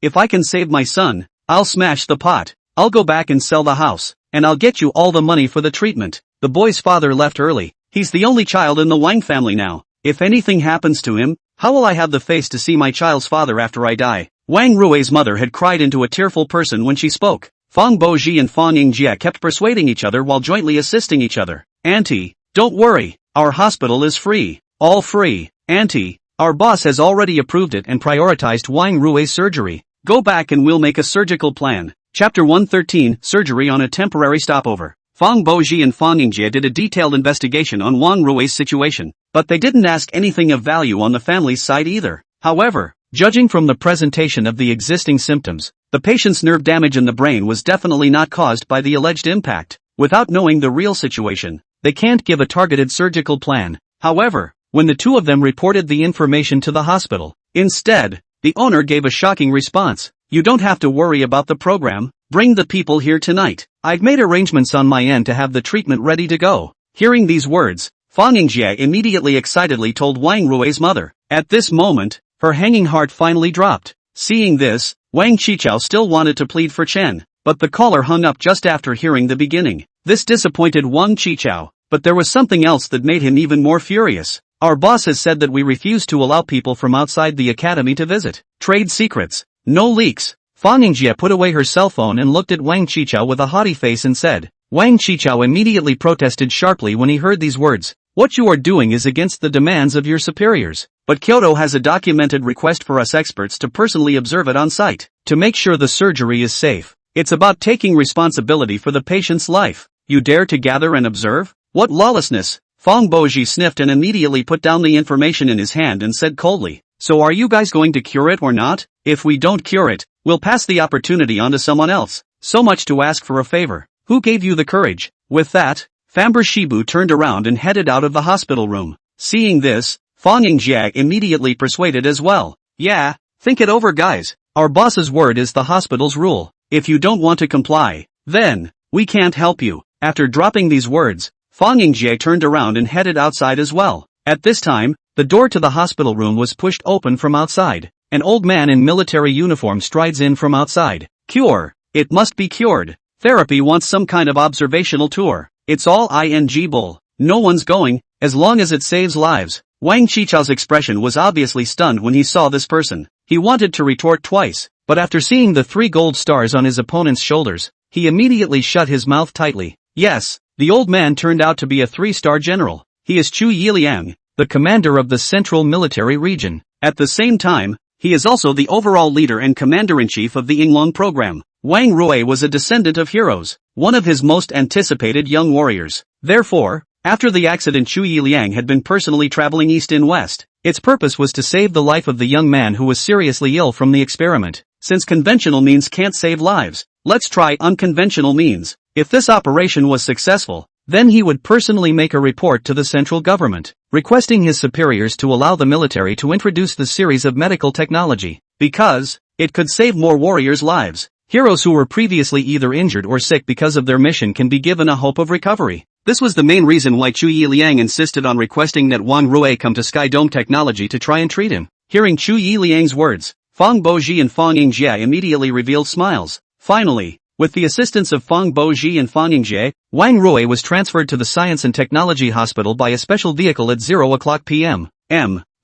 If I can save my son, I'll smash the pot. I'll go back and sell the house, and I'll get you all the money for the treatment. The boy's father left early. He's the only child in the Wang family now. If anything happens to him, how will I have the face to see my child's father after I die? Wang Rui's mother had cried into a tearful person when she spoke. Fang Boji and Fang Yingjie kept persuading each other while jointly assisting each other. Auntie, don't worry, our hospital is free. All free. Auntie, our boss has already approved it and prioritized Wang Rui's surgery. Go back and we'll make a surgical plan. Chapter 113, Surgery on a Temporary Stopover. Fang Boji and Fang Yingjie did a detailed investigation on Wang Rui's situation, but they didn't ask anything of value on the family's side either. However, judging from the presentation of the existing symptoms, the patient's nerve damage in the brain was definitely not caused by the alleged impact. Without knowing the real situation, they can't give a targeted surgical plan. However, when the two of them reported the information to the hospital, instead, the owner gave a shocking response. You don't have to worry about the program. Bring the people here tonight. I've made arrangements on my end to have the treatment ready to go. Hearing these words, Fang Yingjie immediately excitedly told Wang Rui's mother. At this moment, her hanging heart finally dropped. Seeing this, Wang Qichao still wanted to plead for Chen, but the caller hung up just after hearing the beginning. This disappointed Wang Qichao, but there was something else that made him even more furious. Our boss has said that we refuse to allow people from outside the academy to visit. Trade secrets. No leaks. Fang Yingjie put away her cell phone and looked at Wang Qichao with a haughty face and said. Wang Qichao immediately protested sharply when he heard these words. What you are doing is against the demands of your superiors. But Kyoto has a documented request for us experts to personally observe it on site, to make sure the surgery is safe. It's about taking responsibility for the patient's life. You dare to gather and observe? What lawlessness! Fang Boji sniffed and immediately put down the information in his hand and said coldly. So are you guys going to cure it or not? If we don't cure it, we'll pass the opportunity on to someone else. So much to ask for a favor. Who gave you the courage? With that, Famber Shibu turned around and headed out of the hospital room. Seeing this, Fang Yingjie immediately persuaded as well. Yeah, think it over guys. Our boss's word is the hospital's rule. If you don't want to comply, then, we can't help you. After dropping these words, Fang Yingjie turned around and headed outside as well. At this time, the door to the hospital room was pushed open from outside. An old man in military uniform strides in from outside. Cure. It must be cured. Therapy wants some kind of observational tour. It's all ing bull. No one's going, as long as it saves lives. Wang Qichao's expression was obviously stunned when he saw this person. He wanted to retort twice, but after seeing the 3 gold stars on his opponent's shoulders, he immediately shut his mouth tightly. Yes, the old man turned out to be a 3-star general. He is Chu Yiliang, the commander of the Central Military Region. At the same time, he is also the overall leader and commander-in-chief of the Yinglong program. Wang Rui was a descendant of heroes, one of his most anticipated young warriors. Therefore, after the accident Chu Yiliang had been personally traveling east and west. Its purpose was to save the life of the young man who was seriously ill from the experiment. Since conventional means can't save lives, let's try unconventional means. If this operation was successful, then he would personally make a report to the central government, requesting his superiors to allow the military to introduce the series of medical technology, because it could save more warriors' lives. Heroes who were previously either injured or sick because of their mission can be given a hope of recovery. This was the main reason why Chu Yiliang insisted on requesting that Wang Rui come to Sky Dome Technology to try and treat him. Hearing Chu Yiliang's words, Fang Boji and Fang Yingjie immediately revealed smiles. Finally, with the assistance of Fang Boji and Fang Yingjie, Wang Rui was transferred to the Science and Technology Hospital by a special vehicle at 0:00 p.m.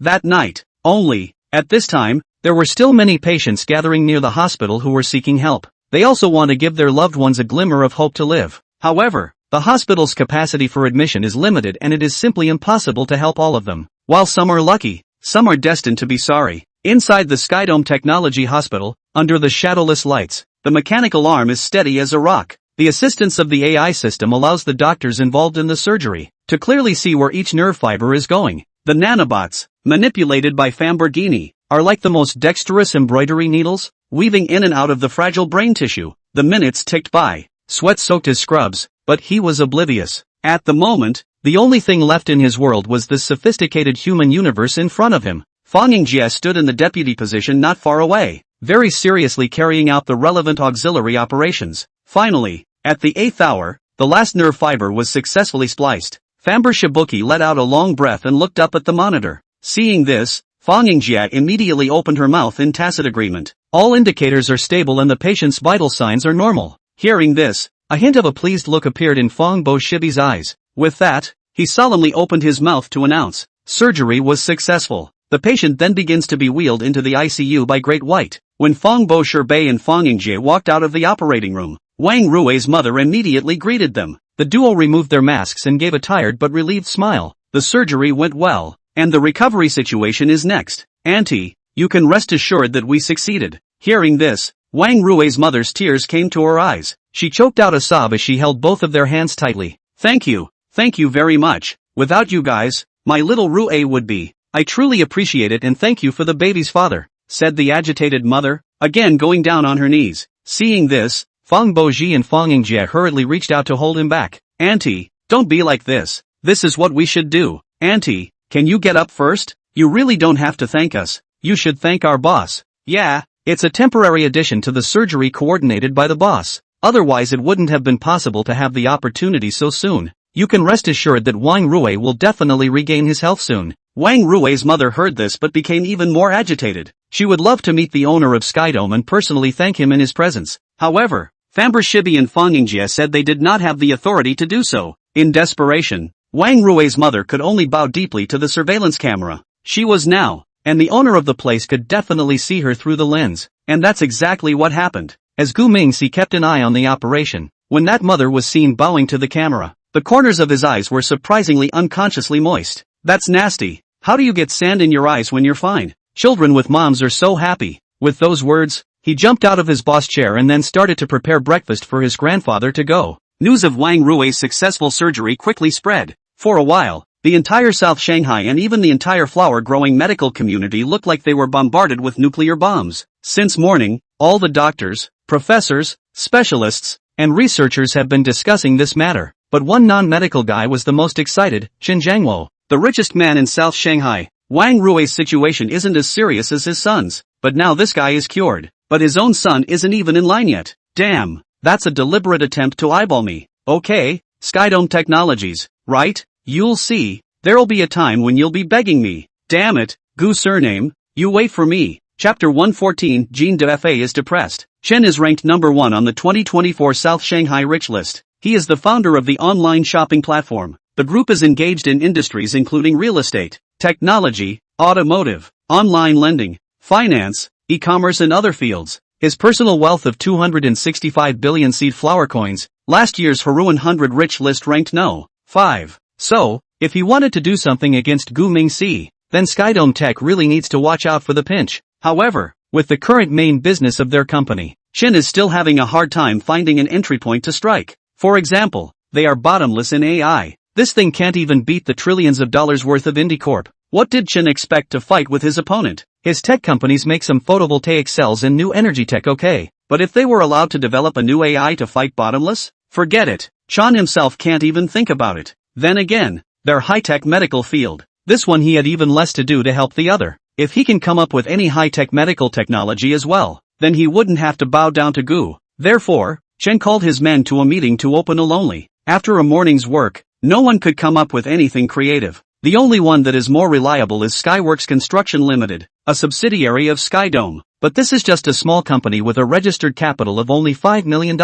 That night. Only, at this time, there were still many patients gathering near the hospital who were seeking help. They also want to give their loved ones a glimmer of hope to live. However, the hospital's capacity for admission is limited and it is simply impossible to help all of them. While some are lucky, some are destined to be sorry. Inside the Skydome Technology Hospital, under the shadowless lights, the mechanical arm is steady as a rock. The assistance of the AI system allows the doctors involved in the surgery to clearly see where each nerve fiber is going. The nanobots, manipulated by Famborghini, are like the most dexterous embroidery needles, weaving in and out of the fragile brain tissue. The minutes ticked by. Sweat soaked his scrubs, but he was oblivious. At the moment, the only thing left in his world was this sophisticated human universe in front of him. Fang Yingjie stood in the deputy position not far away, very seriously carrying out the relevant auxiliary operations. Finally, at the 8th hour, the last nerve fiber was successfully spliced. Famber Shibuki let out a long breath and looked up at the monitor. Seeing this, Fang Yingjie immediately opened her mouth in tacit agreement. All indicators are stable and the patient's vital signs are normal. Hearing this, a hint of a pleased look appeared in Fang Bo Shibi's eyes. With that, he solemnly opened his mouth to announce, surgery was successful. The patient then begins to be wheeled into the ICU by Great White. When Fang Bo Shirbei and Fang Yingjie walked out of the operating room, Wang Rui's mother immediately greeted them. The duo removed their masks and gave a tired but relieved smile. The surgery went well, and the recovery situation is next. Auntie, you can rest assured that we succeeded. Hearing this, Wang Rui's mother's tears came to her eyes. She choked out a sob as she held both of their hands tightly. Thank you very much. Without you guys, my little Rui would be. I truly appreciate it and thank you for the baby's father, said the agitated mother, again going down on her knees. Seeing this, Fang Boji and Fang Yingjie hurriedly reached out to hold him back. Auntie, don't be like this. This is what we should do. Auntie, can you get up first? You really don't have to thank us. You should thank our boss. Yeah, it's a temporary addition to the surgery coordinated by the boss. Otherwise it wouldn't have been possible to have the opportunity so soon. You can rest assured that Wang Rui will definitely regain his health soon. Wang Rui's mother heard this but became even more agitated. She would love to meet the owner of Skydome and personally thank him in his presence. However, Famber Shibi and Fang Yingjie said they did not have the authority to do so. In desperation, Wang Rui's mother could only bow deeply to the surveillance camera. She was now, and the owner of the place could definitely see her through the lens. And that's exactly what happened. As Gu Mingxi kept an eye on the operation, when that mother was seen bowing to the camera, the corners of his eyes were surprisingly unconsciously moist. That's nasty. How do you get sand in your eyes when you're fine? Children with moms are so happy. With those words, he jumped out of his boss chair and then started to prepare breakfast for his grandfather to go. News of Wang Rui's successful surgery quickly spread. For a while, the entire South Shanghai and even the entire flower-growing medical community looked like they were bombarded with nuclear bombs. Since morning, all the doctors, professors, specialists, and researchers have been discussing this matter. But one non-medical guy was the most excited, Chen Jiangwo, the richest man in South Shanghai. Wang Rui's situation isn't as serious as his son's, but now this guy is cured. But his own son isn't even in line yet. Damn, that's a deliberate attempt to eyeball me. Okay, Skydome Technologies, right? You'll see, there'll be a time when you'll be begging me. Damn it, Gu surname, you wait for me. Chapter 114, Jean de Fa is depressed. Chen is ranked number 1 on the 2024 South Shanghai Rich List. He is the founder of the online shopping platform. The group is engaged in industries including real estate, technology, automotive, online lending, finance, e-commerce and other fields. His personal wealth of 265 billion seed flower coins, last year's Haruan 100 Rich List ranked no. 5. So, if he wanted to do something against Gu Mingxi, then Skydome Tech really needs to watch out for the pinch. However, with the current main business of their company, Chen is still having a hard time finding an entry point to strike. For example, they are bottomless in AI. This thing can't even beat the trillions of dollars worth of IndiCorp. What did Chen expect to fight with his opponent? His tech companies make some photovoltaic cells and new energy tech, okay. But if they were allowed to develop a new AI to fight Bottomless? Forget it. Chan himself can't even think about it. Then again, their high-tech medical field. This one he had even less to do to help the other. If he can come up with any high-tech medical technology as well, then he wouldn't have to bow down to Gu. Therefore, Chen called his men to a meeting to open a lonely. After a morning's work, no one could come up with anything creative. The only one that is more reliable is Skyworks Construction Limited, a subsidiary of Skydome. But this is just a small company with a registered capital of only $5 million.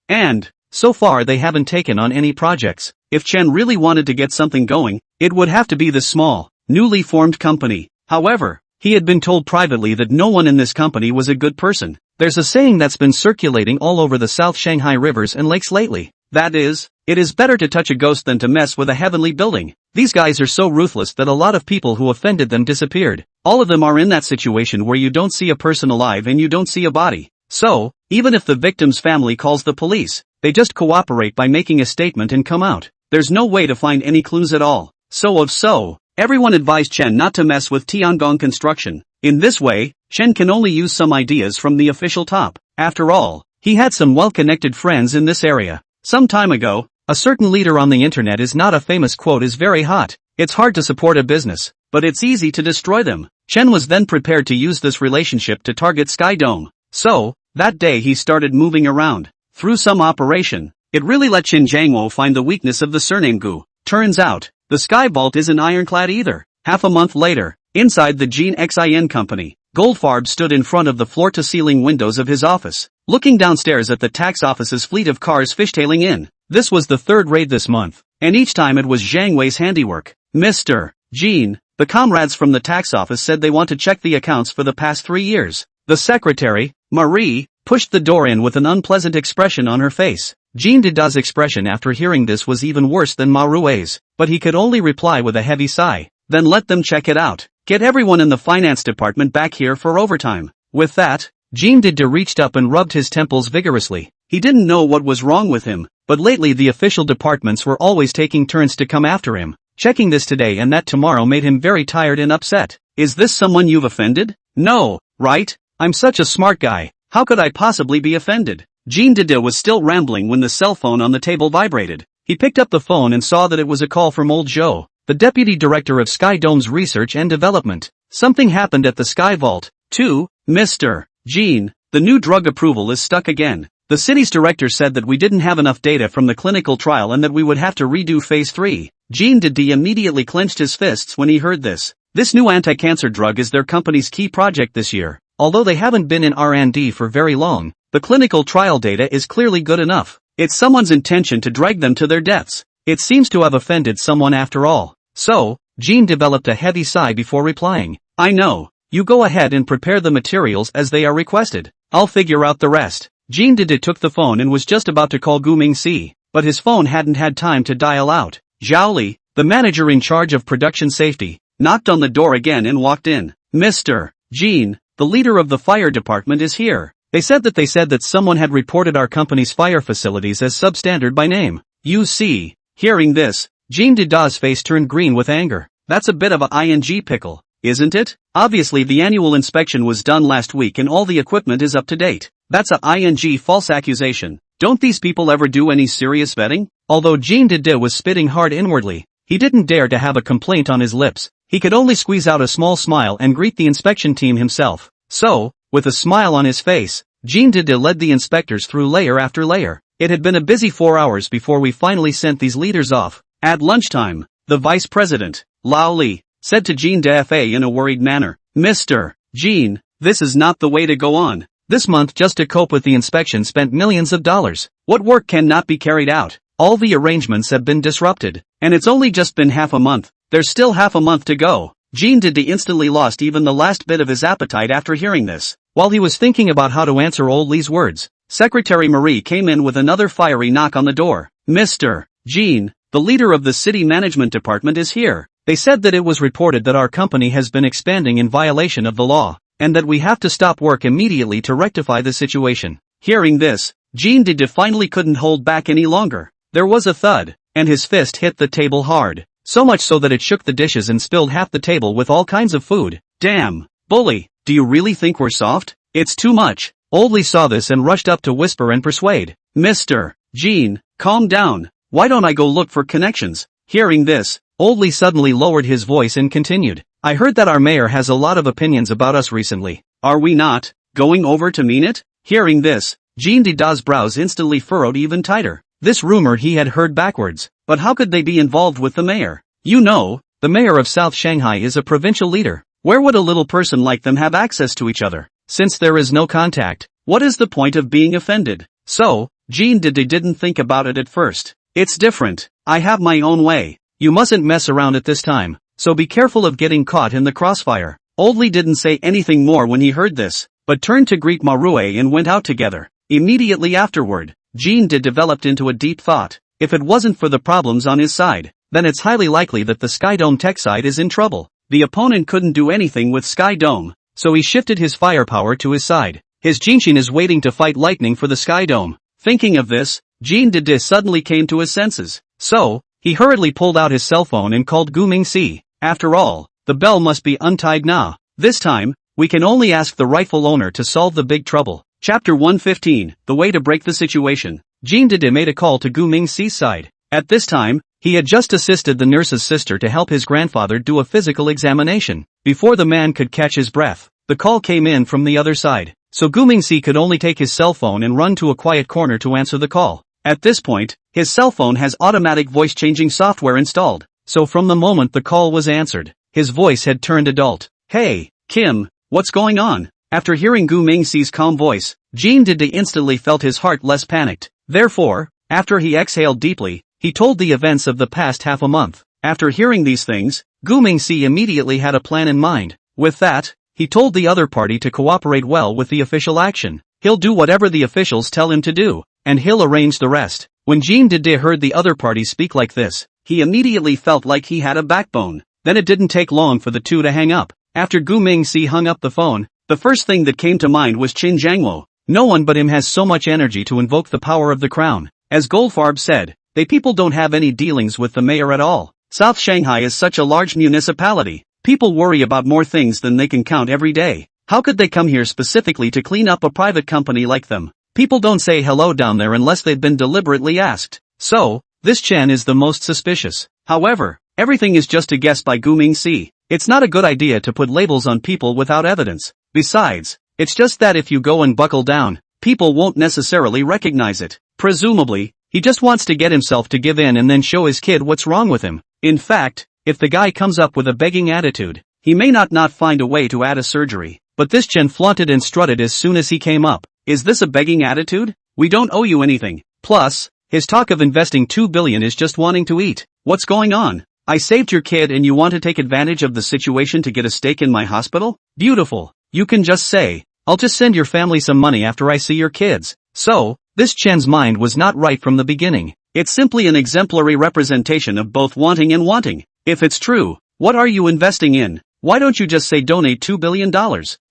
And, so far they haven't taken on any projects. If Chen really wanted to get something going, it would have to be this small, newly formed company. However, he had been told privately that no one in this company was a good person. There's a saying that's been circulating all over the South Shanghai rivers and lakes lately. That is, it is better to touch a ghost than to mess with a heavenly building. These guys are so ruthless that a lot of people who offended them disappeared. All of them are in that situation where you don't see a person alive and you don't see a body. So, even if the victim's family calls the police, they just cooperate by making a statement and come out. There's no way to find any clues at all. So, everyone advised Chen not to mess with Tiangong Construction. In this way, Chen can only use some ideas from the official top. After all, he had some well-connected friends in this area. Some time ago, a certain leader on the internet is not a famous quote is very hot. It's hard to support a business, but it's easy to destroy them. Chen was then prepared to use this relationship to target Skydome. So, that day he started moving around. Through some operation, it really let Qin Jiangwo find the weakness of the surname Gu. Turns out, the Sky Vault isn't ironclad either. Half a month later, inside the Gene Xin company, Goldfarb stood in front of the floor-to-ceiling windows of his office, looking downstairs at the tax office's fleet of cars fishtailing in. This was the third raid this month, and each time it was Zhang Wei's handiwork. Mr. Gene, the comrades from the tax office said they want to check the accounts for the past 3 years. The secretary, Marie, pushed the door in with an unpleasant expression on her face. Jean Dida's expression after hearing this was even worse than Marue's, but he could only reply with a heavy sigh. Then let them check it out. Get everyone in the finance department back here for overtime. With that, Jean Dida reached up and rubbed his temples vigorously. He didn't know what was wrong with him, but lately the official departments were always taking turns to come after him. Checking this today and that tomorrow made him very tired and upset. Is this someone you've offended? No, right? I'm such a smart guy. How could I possibly be offended? Jean Dida was still rambling when the cell phone on the table vibrated. He picked up the phone and saw that it was a call from old Joe, the deputy director of Skydome's research and development. Something happened at the Sky Vault. 2. Mr. Jean, the new drug approval is stuck again. The city's director said that we didn't have enough data from the clinical trial and that we would have to redo phase 3. Jean Dida immediately clenched his fists when he heard this. This new anti-cancer drug is their company's key project this year. Although they haven't been in R&D for very long, the clinical trial data is clearly good enough. It's someone's intention to drag them to their deaths. It seems to have offended someone after all. So, Jean developed a heavy sigh before replying. I know. You go ahead and prepare the materials as they are requested. I'll figure out the rest. Jean Dida took the phone and was just about to call Gu Mingxi, but his phone hadn't had time to dial out. Zhao Li, the manager in charge of production safety, knocked on the door again and walked in. Mr. Jean, the leader of the fire department is here. They said that someone had reported our company's fire facilities as substandard by name. You see. Hearing this, Jean Dida's face turned green with anger. That's a bit of a ing pickle, isn't it? Obviously the annual inspection was done last week and all the equipment is up to date. That's a ing false accusation. Don't these people ever do any serious vetting? Although Jean Dida was spitting hard inwardly, he didn't dare to have a complaint on his lips. He could only squeeze out a small smile and greet the inspection team himself. So, with a smile on his face, Jean Dida led the inspectors through layer after layer. It had been a busy 4 hours before we finally sent these leaders off. At lunchtime, the vice president, Lao Li, said to Jean Dafa in a worried manner, Mr. Jean, this is not the way to go on. This month just to cope with the inspection spent millions of dollars. What work cannot be carried out? All the arrangements have been disrupted. And it's only just been half a month. There's still half a month to go. Jean Dida instantly lost even the last bit of his appetite after hearing this. While he was thinking about how to answer old Li's words, Secretary Marie came in with another fiery knock on the door. Mr. Jean, the leader of the city management department is here. They said that it was reported that our company has been expanding in violation of the law, and that we have to stop work immediately to rectify the situation. Hearing this, Jean Dida finally couldn't hold back any longer. There was a thud, and his fist hit the table hard. So much so that it shook the dishes and spilled half the table with all kinds of food. Damn, bully, do you really think we're soft? It's too much. Old Lee saw this and rushed up to whisper and persuade. Mr. Jean, calm down. Why don't I go look for connections? Hearing this, Old Lee suddenly lowered his voice and continued. I heard that our mayor has a lot of opinions about us recently. Are we not going over to mean it? Hearing this, Jean Dida's brows instantly furrowed even tighter. This rumor he had heard backwards. But how could they be involved with the mayor? You know, the mayor of South Shanghai is a provincial leader. Where would a little person like them have access to each other? Since there is no contact, what is the point of being offended? So, Jean didn't think about it at first. It's different. I have my own way. You mustn't mess around at this time, so be careful of getting caught in the crossfire. Old Lee didn't say anything more when he heard this, but turned to greet Manhwa and went out together. Immediately afterward, Jean developed into a deep thought. If it wasn't for the problems on his side, then it's highly likely that the Sky Dome tech side is in trouble. The opponent couldn't do anything with Sky Dome, so he shifted his firepower to his side. His Jinshin is waiting to fight lightning for the Sky Dome. Thinking of this, Jean suddenly came to his senses. So, he hurriedly pulled out his cell phone and called Gu Mingxi. After all, the bell must be untied now. This time, we can only ask the rightful owner to solve the big trouble. Chapter 115, The Way to Break the Situation. Jean made a call to Gu Mingxi's side. At this time, he had just assisted the nurse's sister to help his grandfather do a physical examination. Before the man could catch his breath, the call came in from the other side. So Gu Mingxi could only take his cell phone and run to a quiet corner to answer the call. At this point, his cell phone has automatic voice-changing software installed. So from the moment the call was answered, his voice had turned adult. Hey, Kim, what's going on? After hearing Gu Mingxi's calm voice, Jean instantly felt his heart less panicked. Therefore, after he exhaled deeply, he told the events of the past half a month. After hearing these things, Gu Mingxi immediately had a plan in mind. With that, he told the other party to cooperate well with the official action. He'll do whatever the officials tell him to do, and he'll arrange the rest. When Jean heard the other party speak like this, he immediately felt like he had a backbone. Then it didn't take long for the two to hang up. After Gu Mingxi hung up the phone, the first thing that came to mind was Qin Jiangwo. No one but him has so much energy to invoke the power of the crown. As Goldfarb said, they people don't have any dealings with the mayor at all. South Shanghai is such a large municipality. People worry about more things than they can count every day. How could they come here specifically to clean up a private company like them? People don't say hello down there unless they've been deliberately asked. So, this Chen is the most suspicious. However, everything is just a guess by Gu Mingxi. It's not a good idea to put labels on people without evidence. Besides, it's just that if you go and buckle down, people won't necessarily recognize it. Presumably, he just wants to get himself to give in and then show his kid what's wrong with him. In fact, if the guy comes up with a begging attitude, he may not find a way to add a surgery. But this Chen flaunted and strutted as soon as he came up. Is this a begging attitude? We don't owe you anything. Plus, his talk of investing 2 billion is just wanting to eat. What's going on? I saved your kid and you want to take advantage of the situation to get a stake in my hospital? Beautiful. You can just say, I'll just send your family some money after I see your kids. So, this Chen's mind was not right from the beginning. It's simply an exemplary representation of both wanting and wanting. If it's true, what are you investing in? Why don't you just say donate $2 billion?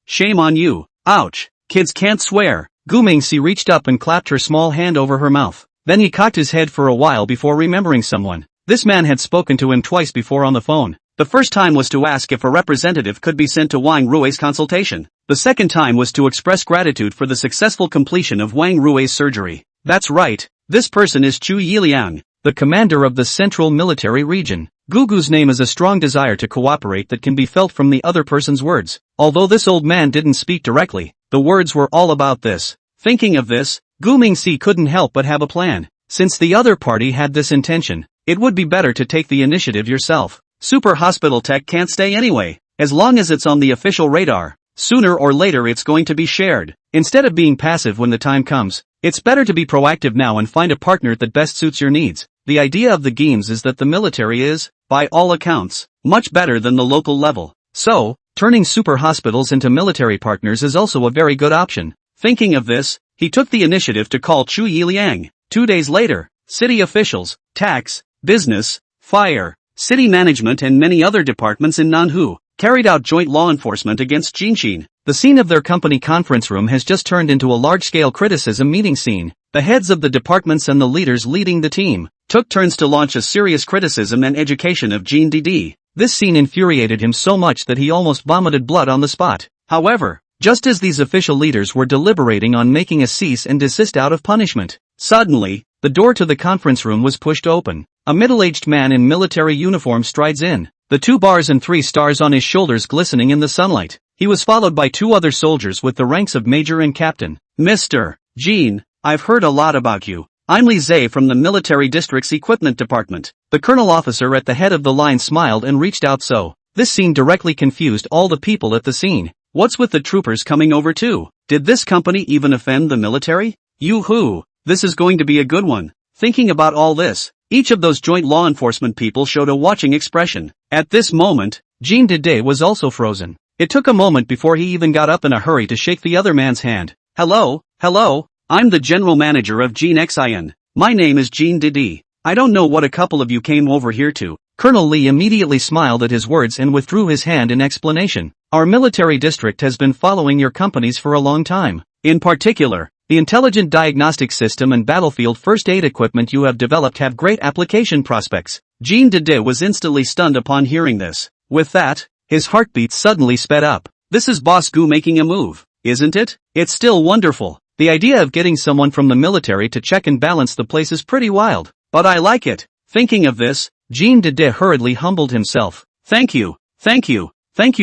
Shame on you. Ouch. Kids can't swear. Gu Mingxi reached up and clapped her small hand over her mouth. Then he cocked his head for a while before remembering someone. This man had spoken to him twice before on the phone. The first time was to ask if a representative could be sent to Wang Rui's consultation. The second time was to express gratitude for the successful completion of Wang Rui's surgery. That's right. This person is Chu Yiliang, the commander of the Central Military Region. Gugu's name is a strong desire to cooperate that can be felt from the other person's words. Although this old man didn't speak directly, the words were all about this. Thinking of this, Gu Mingxi couldn't help but have a plan. Since the other party had this intention, it would be better to take the initiative yourself. Super hospital tech can't stay anyway, as long as it's on the official radar. Sooner or later it's going to be shared. Instead of being passive when the time comes, it's better to be proactive now and find a partner that best suits your needs. The idea of the games is that the military is, by all accounts, much better than the local level. So, turning super hospitals into military partners is also a very good option. Thinking of this, he took the initiative to call Chu Yiliang. 2 days later, city officials, tax, business, fire, city management and many other departments in Nanhu carried out joint law enforcement against Jinshin. The scene of their company conference room has just turned into a large-scale criticism meeting scene. The heads of the departments and the leaders leading the team, took turns to launch a serious criticism and education of Jean Didi. This scene infuriated him so much that he almost vomited blood on the spot. However, just as these official leaders were deliberating on making a cease and desist out of punishment, suddenly, the door to the conference room was pushed open. A middle-aged man in military uniform strides in, the 2 bars and 3 stars on his shoulders glistening in the sunlight. He was followed by 2 other soldiers with the ranks of major and captain. Mr. Jean, I've heard a lot about you. I'm Li Zhe from the Military District's Equipment Department. The colonel officer at the head of the line smiled and reached out so. This scene directly confused all the people at the scene. What's with the troopers coming over too? Did this company even offend the military? Yoo-hoo, this is going to be a good one. Thinking about all this, each of those joint law enforcement people showed a watching expression. At this moment, Jean Didi was also frozen. It took a moment before he even got up in a hurry to shake the other man's hand. Hello, I'm the general manager of Jean Xin. My name is Jean Didi. I don't know what a couple of you came over here to. Colonel Li immediately smiled at his words and withdrew his hand in explanation. Our military district has been following your companies for a long time. In particular, the intelligent diagnostic system and battlefield first aid equipment you have developed have great application prospects. Jean Didi was instantly stunned upon hearing this. With that, his heartbeat suddenly sped up. This is Boss Gu making a move, isn't it? It's still wonderful. The idea of getting someone from the military to check and balance the place is pretty wild, but I like it. Thinking of this, Jean Didi hurriedly humbled himself. Thank you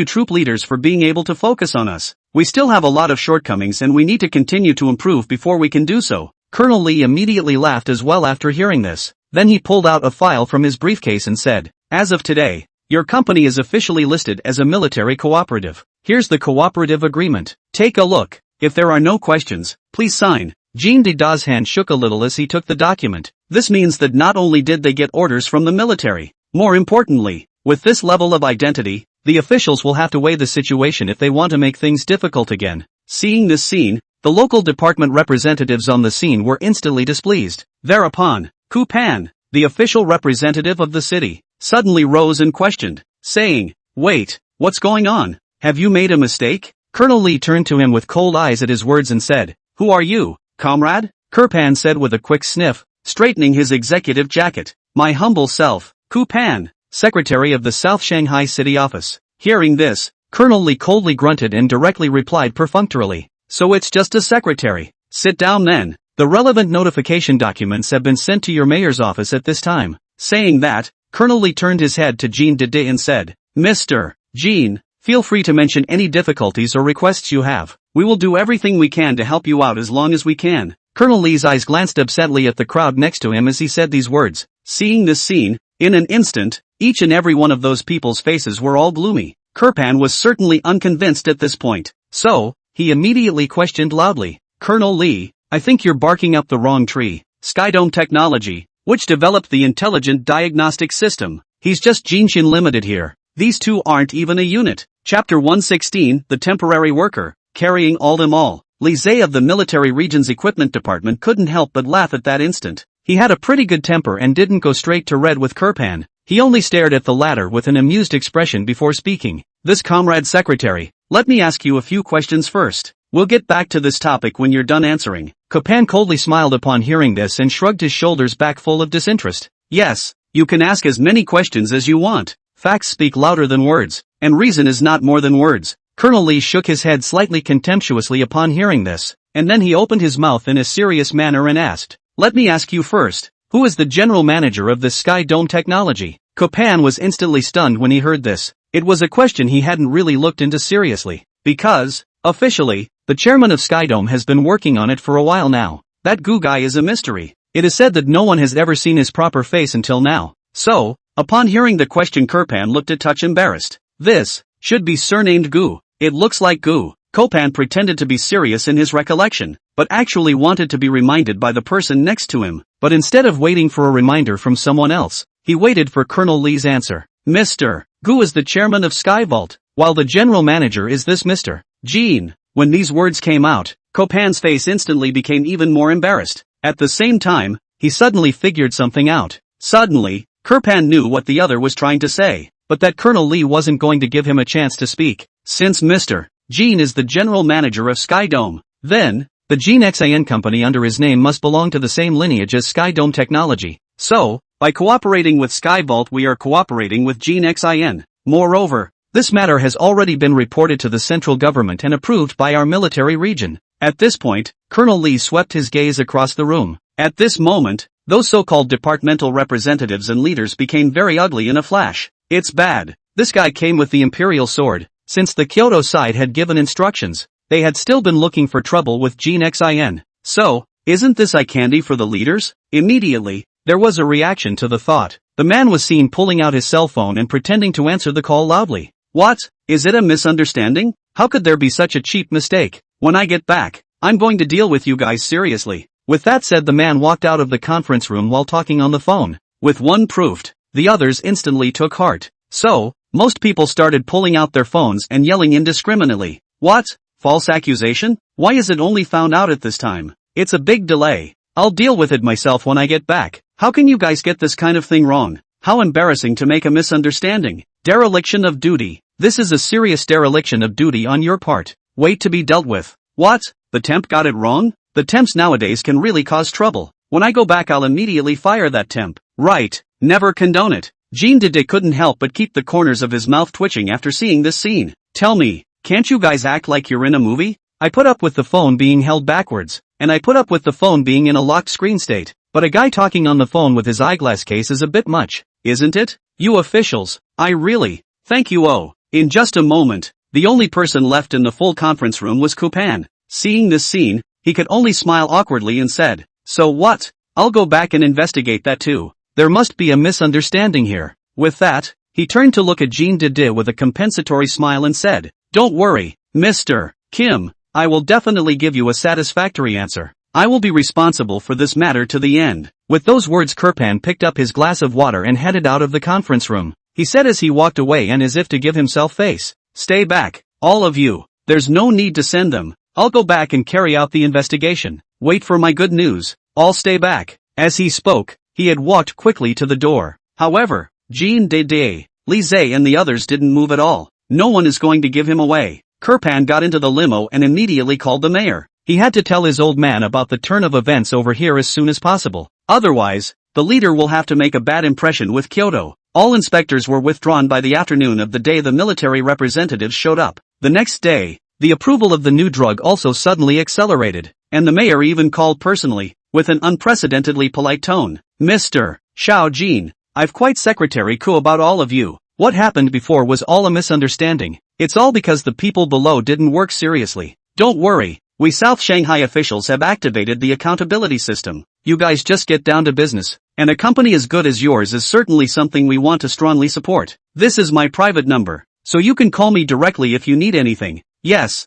troop leaders for being able to focus on us. We still have a lot of shortcomings and we need to continue to improve before we can do so. Colonel Li immediately laughed as well after hearing this. Then he pulled out a file from his briefcase and said, as of today, your company is officially listed as a military cooperative. Here's the cooperative agreement. Take a look. If there are no questions, please sign. Jean Didi's hand shook a little as he took the document. This means that not only did they get orders from the military, more importantly, with this level of identity, the officials will have to weigh the situation if they want to make things difficult again. Seeing this scene, the local department representatives on the scene were instantly displeased. Thereupon, Ku Pan, the official representative of the city, suddenly rose and questioned, saying, wait, what's going on? Have you made a mistake? Colonel Li turned to him with cold eyes at his words and said, who are you, comrade? Ku Pan said with a quick sniff, straightening his executive jacket. My humble self, Ku Pan, secretary of the South Shanghai City Office. Hearing this, Colonel Li coldly grunted and directly replied perfunctorily, so it's just a secretary. Sit down then. The relevant notification documents have been sent to your mayor's office at this time. Saying that, Colonel Li turned his head to Jean Didi and said, Mr. Jean, feel free to mention any difficulties or requests you have. We will do everything we can to help you out as long as we can. Colonel Li's eyes glanced absently at the crowd next to him as he said these words. Seeing this scene, in an instant, each and every one of those people's faces were all gloomy. Ku Pan was certainly unconvinced at this point. So, he immediately questioned loudly, Colonel Li, I think you're barking up the wrong tree. Skydome Technology, which developed the intelligent diagnostic system. He's just Jinshin Limited here. These two aren't even a unit. Chapter 116, The Temporary Worker, Carrying All them all. Li Zhe of the Military Region's Equipment Department couldn't help but laugh at that instant. He had a pretty good temper and didn't go straight to red with Ku Pan. He only stared at the latter with an amused expression before speaking. This comrade secretary, let me ask you a few questions first. We'll get back to this topic when you're done answering. Ku Pan coldly smiled upon hearing this and shrugged his shoulders back full of disinterest. Yes, you can ask as many questions as you want. Facts speak louder than words, and reason is not more than words. Colonel Li shook his head slightly contemptuously upon hearing this, and then he opened his mouth in a serious manner and asked, let me ask you first, who is the general manager of this Sky Dome technology? Ku Pan was instantly stunned when he heard this. It was a question he hadn't really looked into seriously, because, officially, the chairman of Skydome has been working on it for a while now. That Gu guy is a mystery. It is said that no one has ever seen his proper face until now. So, upon hearing the question, Ku Pan looked a touch embarrassed. This should be surnamed Gu. It looks like Gu. Ku Pan pretended to be serious in his recollection, but actually wanted to be reminded by the person next to him. But instead of waiting for a reminder from someone else, he waited for Colonel Li's answer. Mr. Gu is the chairman of Sky Vault, while the general manager is this Mr. Jean. When these words came out, Ku Pan's face instantly became even more embarrassed. At the same time, he suddenly figured something out. Suddenly, Ku Pan knew what the other was trying to say, but that Colonel Li wasn't going to give him a chance to speak. Since Mr. Jean is the general manager of Skydome, then, the Jean Xin company under his name must belong to the same lineage as Skydome Technology. So, by cooperating with Skyvault we are cooperating with Gene Xin. Moreover, this matter has already been reported to the central government and approved by our military region. At this point, Colonel Lee swept his gaze across the room. At this moment, those so-called departmental representatives and leaders became very ugly in a flash. It's bad. This guy came with the imperial sword. Since the Kyoto side had given instructions, they had still been looking for trouble with Gene Xin. So, isn't this eye candy for the leaders? Immediately, there was a reaction to the thought. The man was seen pulling out his cell phone and pretending to answer the call loudly. What? Is it a misunderstanding? How could there be such a cheap mistake? When I get back, I'm going to deal with you guys seriously. With that said, the man walked out of the conference room while talking on the phone. With one proved, the others instantly took heart. So, most people started pulling out their phones and yelling indiscriminately. What? False accusation? Why is it only found out at this time? It's a big delay. I'll deal with it myself when I get back. How can you guys get this kind of thing wrong? How embarrassing to make a misunderstanding. Dereliction of duty. This is a serious dereliction of duty on your part. Wait to be dealt with. What? The temp got it wrong? The temps nowadays can really cause trouble. When I go back I'll immediately fire that temp. Right. Never condone it. Jean Dede couldn't help but keep the corners of his mouth twitching after seeing this scene. Tell me, can't you guys act like you're in a movie? I put up with the phone being held backwards, and I put up with the phone being in a locked screen state, but a guy talking on the phone with his eyeglass case is a bit much, isn't it? You officials, I really, thank you. Oh. In just a moment, the only person left in the full conference room was Kupan. Seeing this scene, he could only smile awkwardly and said, so what? I'll go back and investigate that too. There must be a misunderstanding here. With that, he turned to look at Jean Dede with a compensatory smile and said, don't worry, Mr. Kim, I will definitely give you a satisfactory answer. I will be responsible for this matter to the end. With those words, Kurpan picked up his glass of water and headed out of the conference room. He said as he walked away and as if to give himself face. Stay back, all of you. There's no need to send them. I'll go back and carry out the investigation. Wait for my good news. All stay back. As he spoke, he had walked quickly to the door. However, Jean Dede, Li Zhe and the others didn't move at all. No one is going to give him away. Kurpan got into the limo and immediately called the mayor. He had to tell his old man about the turn of events over here as soon as possible. Otherwise, the leader will have to make a bad impression with Kyoto. All inspectors were withdrawn by the afternoon of the day the military representatives showed up. The next day, the approval of the new drug also suddenly accelerated, and the mayor even called personally, with an unprecedentedly polite tone. Mr. Xiao Jin, I've quite secretary coup about all of you. What happened before was all a misunderstanding. It's all because the people below didn't work seriously. Don't worry, we South Shanghai officials have activated the accountability system. You guys just get down to business, and a company as good as yours is certainly something we want to strongly support. This is my private number, so you can call me directly if you need anything. Yes,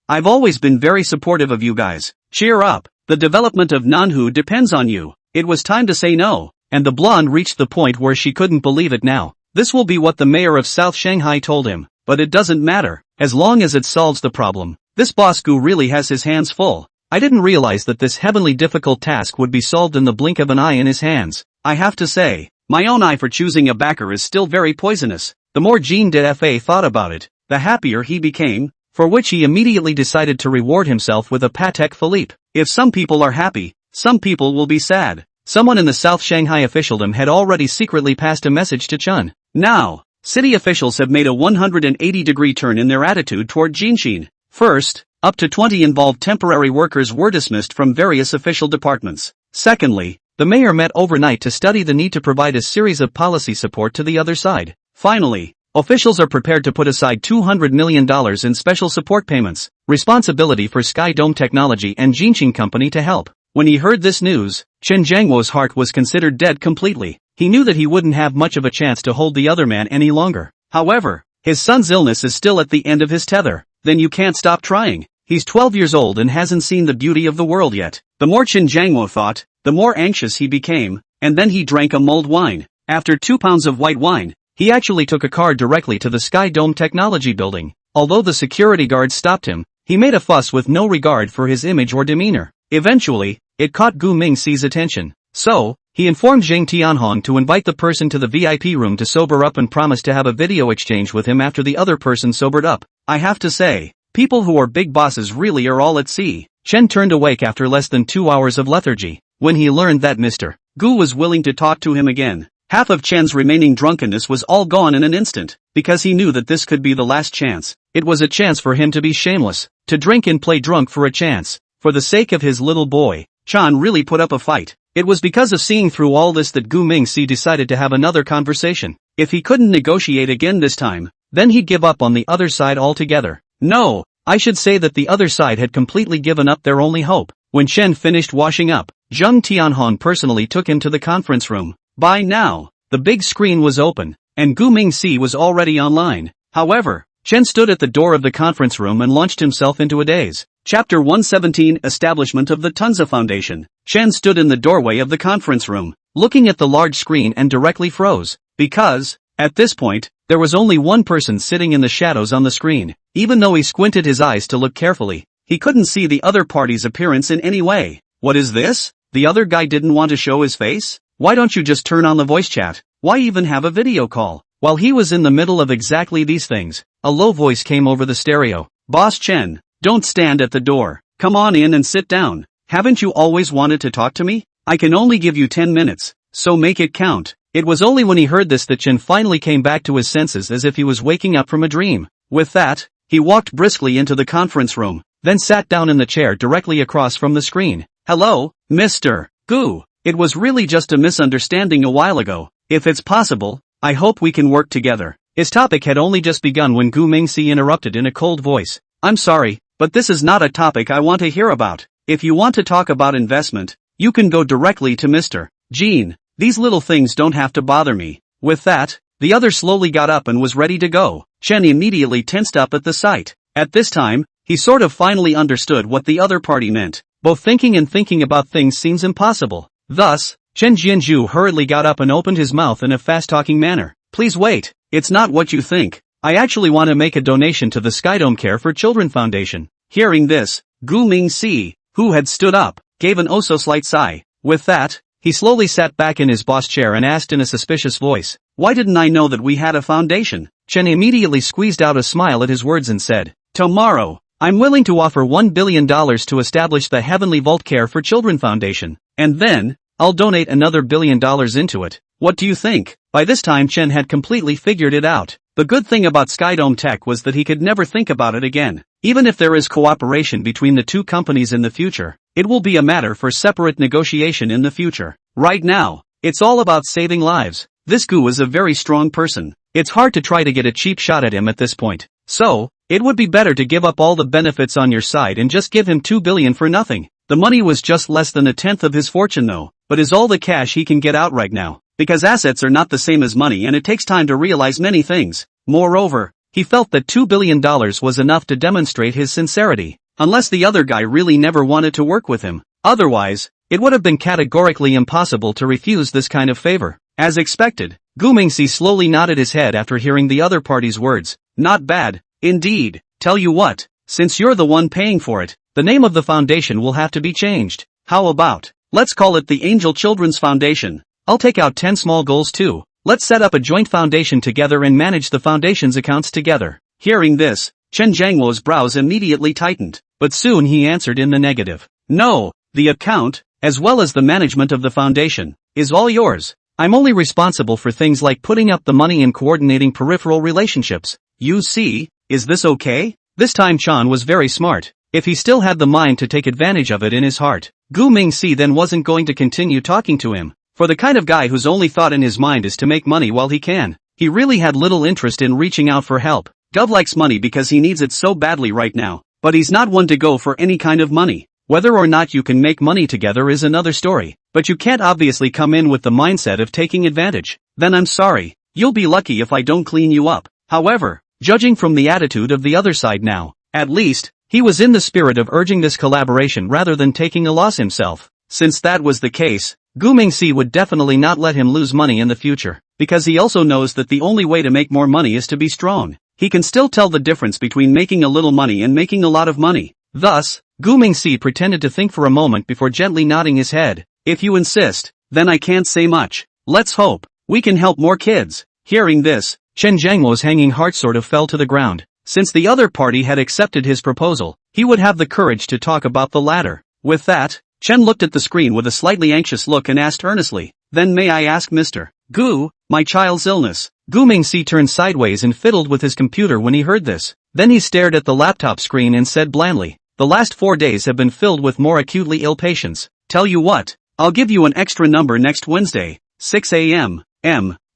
I've always been very supportive of you guys. Cheer up, the development of Manhwa depends on you. It was time to say no, and the blonde reached the point where she couldn't believe it now. This will be what the mayor of South Shanghai told him, but it doesn't matter, as long as it solves the problem. This boss Gu really has his hands full. I didn't realize that this heavenly difficult task would be solved in the blink of an eye in his hands. I have to say, my own eye for choosing a backer is still very poisonous. The more Jean Dede thought about it, the happier he became, for which he immediately decided to reward himself with a Patek Philippe. If some people are happy, some people will be sad. Someone in the South Shanghai officialdom had already secretly passed a message to Chun. Now, city officials have made a 180-degree turn in their attitude toward Jinshin. First, up to 20 involved temporary workers were dismissed from various official departments. Secondly, the mayor met overnight to study the need to provide a series of policy support to the other side. Finally, officials are prepared to put aside $200 million in special support payments, responsibility for Sky Dome Technology and Jinshin Company to help. When he heard this news, Chen Jiangwo's heart was considered dead completely. He knew that he wouldn't have much of a chance to hold the other man any longer. However, his son's illness is still at the end of his tether. Then you can't stop trying. He's 12 years old and hasn't seen the beauty of the world yet. The more Chen Jiangwo thought, the more anxious he became, and then he drank a mulled wine. After 2 pounds of white wine, he actually took a car directly to the Sky Dome Technology building. Although the security guards stopped him, he made a fuss with no regard for his image or demeanor. Eventually, it caught Gu Mingxi's attention. So, he informed Zhang Tianhong to invite the person to the VIP room to sober up and promised to have a video exchange with him after the other person sobered up. I have to say, people who are big bosses really are all at sea. Chen turned awake after less than 2 hours of lethargy. When he learned that Mr. Gu was willing to talk to him again. Half of Chen's remaining drunkenness was all gone in an instant, because he knew that this could be the last chance. It was a chance for him to be shameless, to drink and play drunk for a chance. For the sake of his little boy, Chan really put up a fight. It was because of seeing through all this that Gu Mingxi decided to have another conversation. If he couldn't negotiate again this time, then he'd give up on the other side altogether. No, I should say that the other side had completely given up their only hope. When Chen finished washing up, Zheng Tianhong personally took him to the conference room. By now, the big screen was open, and Gu Mingxi was already online. However, Chen stood at the door of the conference room and launched himself into a daze. Chapter 117 Establishment of the Tunza Foundation. Chen stood in the doorway of the conference room, looking at the large screen and directly froze. Because, at this point, there was only one person sitting in the shadows on the screen. Even though he squinted his eyes to look carefully, he couldn't see the other party's appearance in any way. What is this? The other guy didn't want to show his face? Why don't you just turn on the voice chat? Why even have a video call? While he was in the middle of exactly these things, a low voice came over the stereo. Boss Chen, don't stand at the door. Come on in and sit down. Haven't you always wanted to talk to me? I can only give you 10 minutes, so make it count. It was only when he heard this that Chen finally came back to his senses as if he was waking up from a dream. With that, he walked briskly into the conference room, then sat down in the chair directly across from the screen. Hello, Mr. Gu. It was really just a misunderstanding a while ago. If it's possible, I hope we can work together. His topic had only just begun when Gu Mingxi interrupted in a cold voice. I'm sorry, but this is not a topic I want to hear about. If you want to talk about investment, you can go directly to Mr. Jean. These little things don't have to bother me. With that, the other slowly got up and was ready to go. Chen immediately tensed up at the sight. At this time, he sort of finally understood what the other party meant. Both thinking and thinking about things seems impossible. Thus, Chen Jianzhu hurriedly got up and opened his mouth in a fast-talking manner. Please wait, it's not what you think. I actually want to make a donation to the Skydome Care for Children Foundation. Hearing this, Gu Mingxi, who had stood up, gave an oh-so-slight sigh. With that, he slowly sat back in his boss chair and asked in a suspicious voice, why didn't I know that we had a foundation? Chen immediately squeezed out a smile at his words and said, tomorrow, I'm willing to offer $1 billion to establish the Heavenly Vault Care for Children Foundation, and then, I'll donate another $1 billion into it. What do you think? By this time Chen had completely figured it out. The good thing about Skydome Tech was that he could never think about it again. Even if there is cooperation between the two companies in the future, it will be a matter for separate negotiation in the future. Right now, it's all about saving lives. This Gu is a very strong person. It's hard to try to get a cheap shot at him at this point. So, it would be better to give up all the benefits on your side and just give him $2 billion for nothing. The money was just less than a tenth of his fortune though, but is all the cash he can get out right now. Because assets are not the same as money and it takes time to realize many things. Moreover, he felt that $2 billion was enough to demonstrate his sincerity. Unless the other guy really never wanted to work with him. Otherwise, it would have been categorically impossible to refuse this kind of favor. As expected, Gu Mingxi slowly nodded his head after hearing the other party's words. Not bad, indeed. Tell you what, since you're the one paying for it, the name of the foundation will have to be changed. How about, let's call it the Angel Children's Foundation. I'll take out 10 small goals too. Let's set up a joint foundation together and manage the foundation's accounts together. Hearing this, Chen Jiangwo's brows immediately tightened, but soon he answered in the negative. No, the account, as well as the management of the foundation, is all yours. I'm only responsible for things like putting up the money and coordinating peripheral relationships. You see, is this okay? This time Chan was very smart. If he still had the mind to take advantage of it in his heart, Gu Mingxi then wasn't going to continue talking to him. For the kind of guy whose only thought in his mind is to make money while he can, he really had little interest in reaching out for help. Gov likes money because he needs it so badly right now, but he's not one to go for any kind of money. Whether or not you can make money together is another story, but you can't obviously come in with the mindset of taking advantage. Then I'm sorry, you'll be lucky if I don't clean you up. However, judging from the attitude of the other side now, at least, he was in the spirit of urging this collaboration rather than taking a loss himself. Since that was the case, Gu Mingxi would definitely not let him lose money in the future, because he also knows that the only way to make more money is to be strong. He can still tell the difference between making a little money and making a lot of money. Thus, Gu Mingxi pretended to think for a moment before gently nodding his head. If you insist, then I can't say much. Let's hope we can help more kids. Hearing this, Chen Jiangwo's hanging heart sort of fell to the ground. Since the other party had accepted his proposal, he would have the courage to talk about the latter. With that, Chen looked at the screen with a slightly anxious look and asked earnestly, "Then may I ask Mr. Gu, my child's illness?" Gu Mingxi turned sideways and fiddled with his computer when he heard this. Then he stared at the laptop screen and said blandly, "The last 4 days have been filled with more acutely ill patients. Tell you what, I'll give you an extra number next Wednesday, 6 a.m.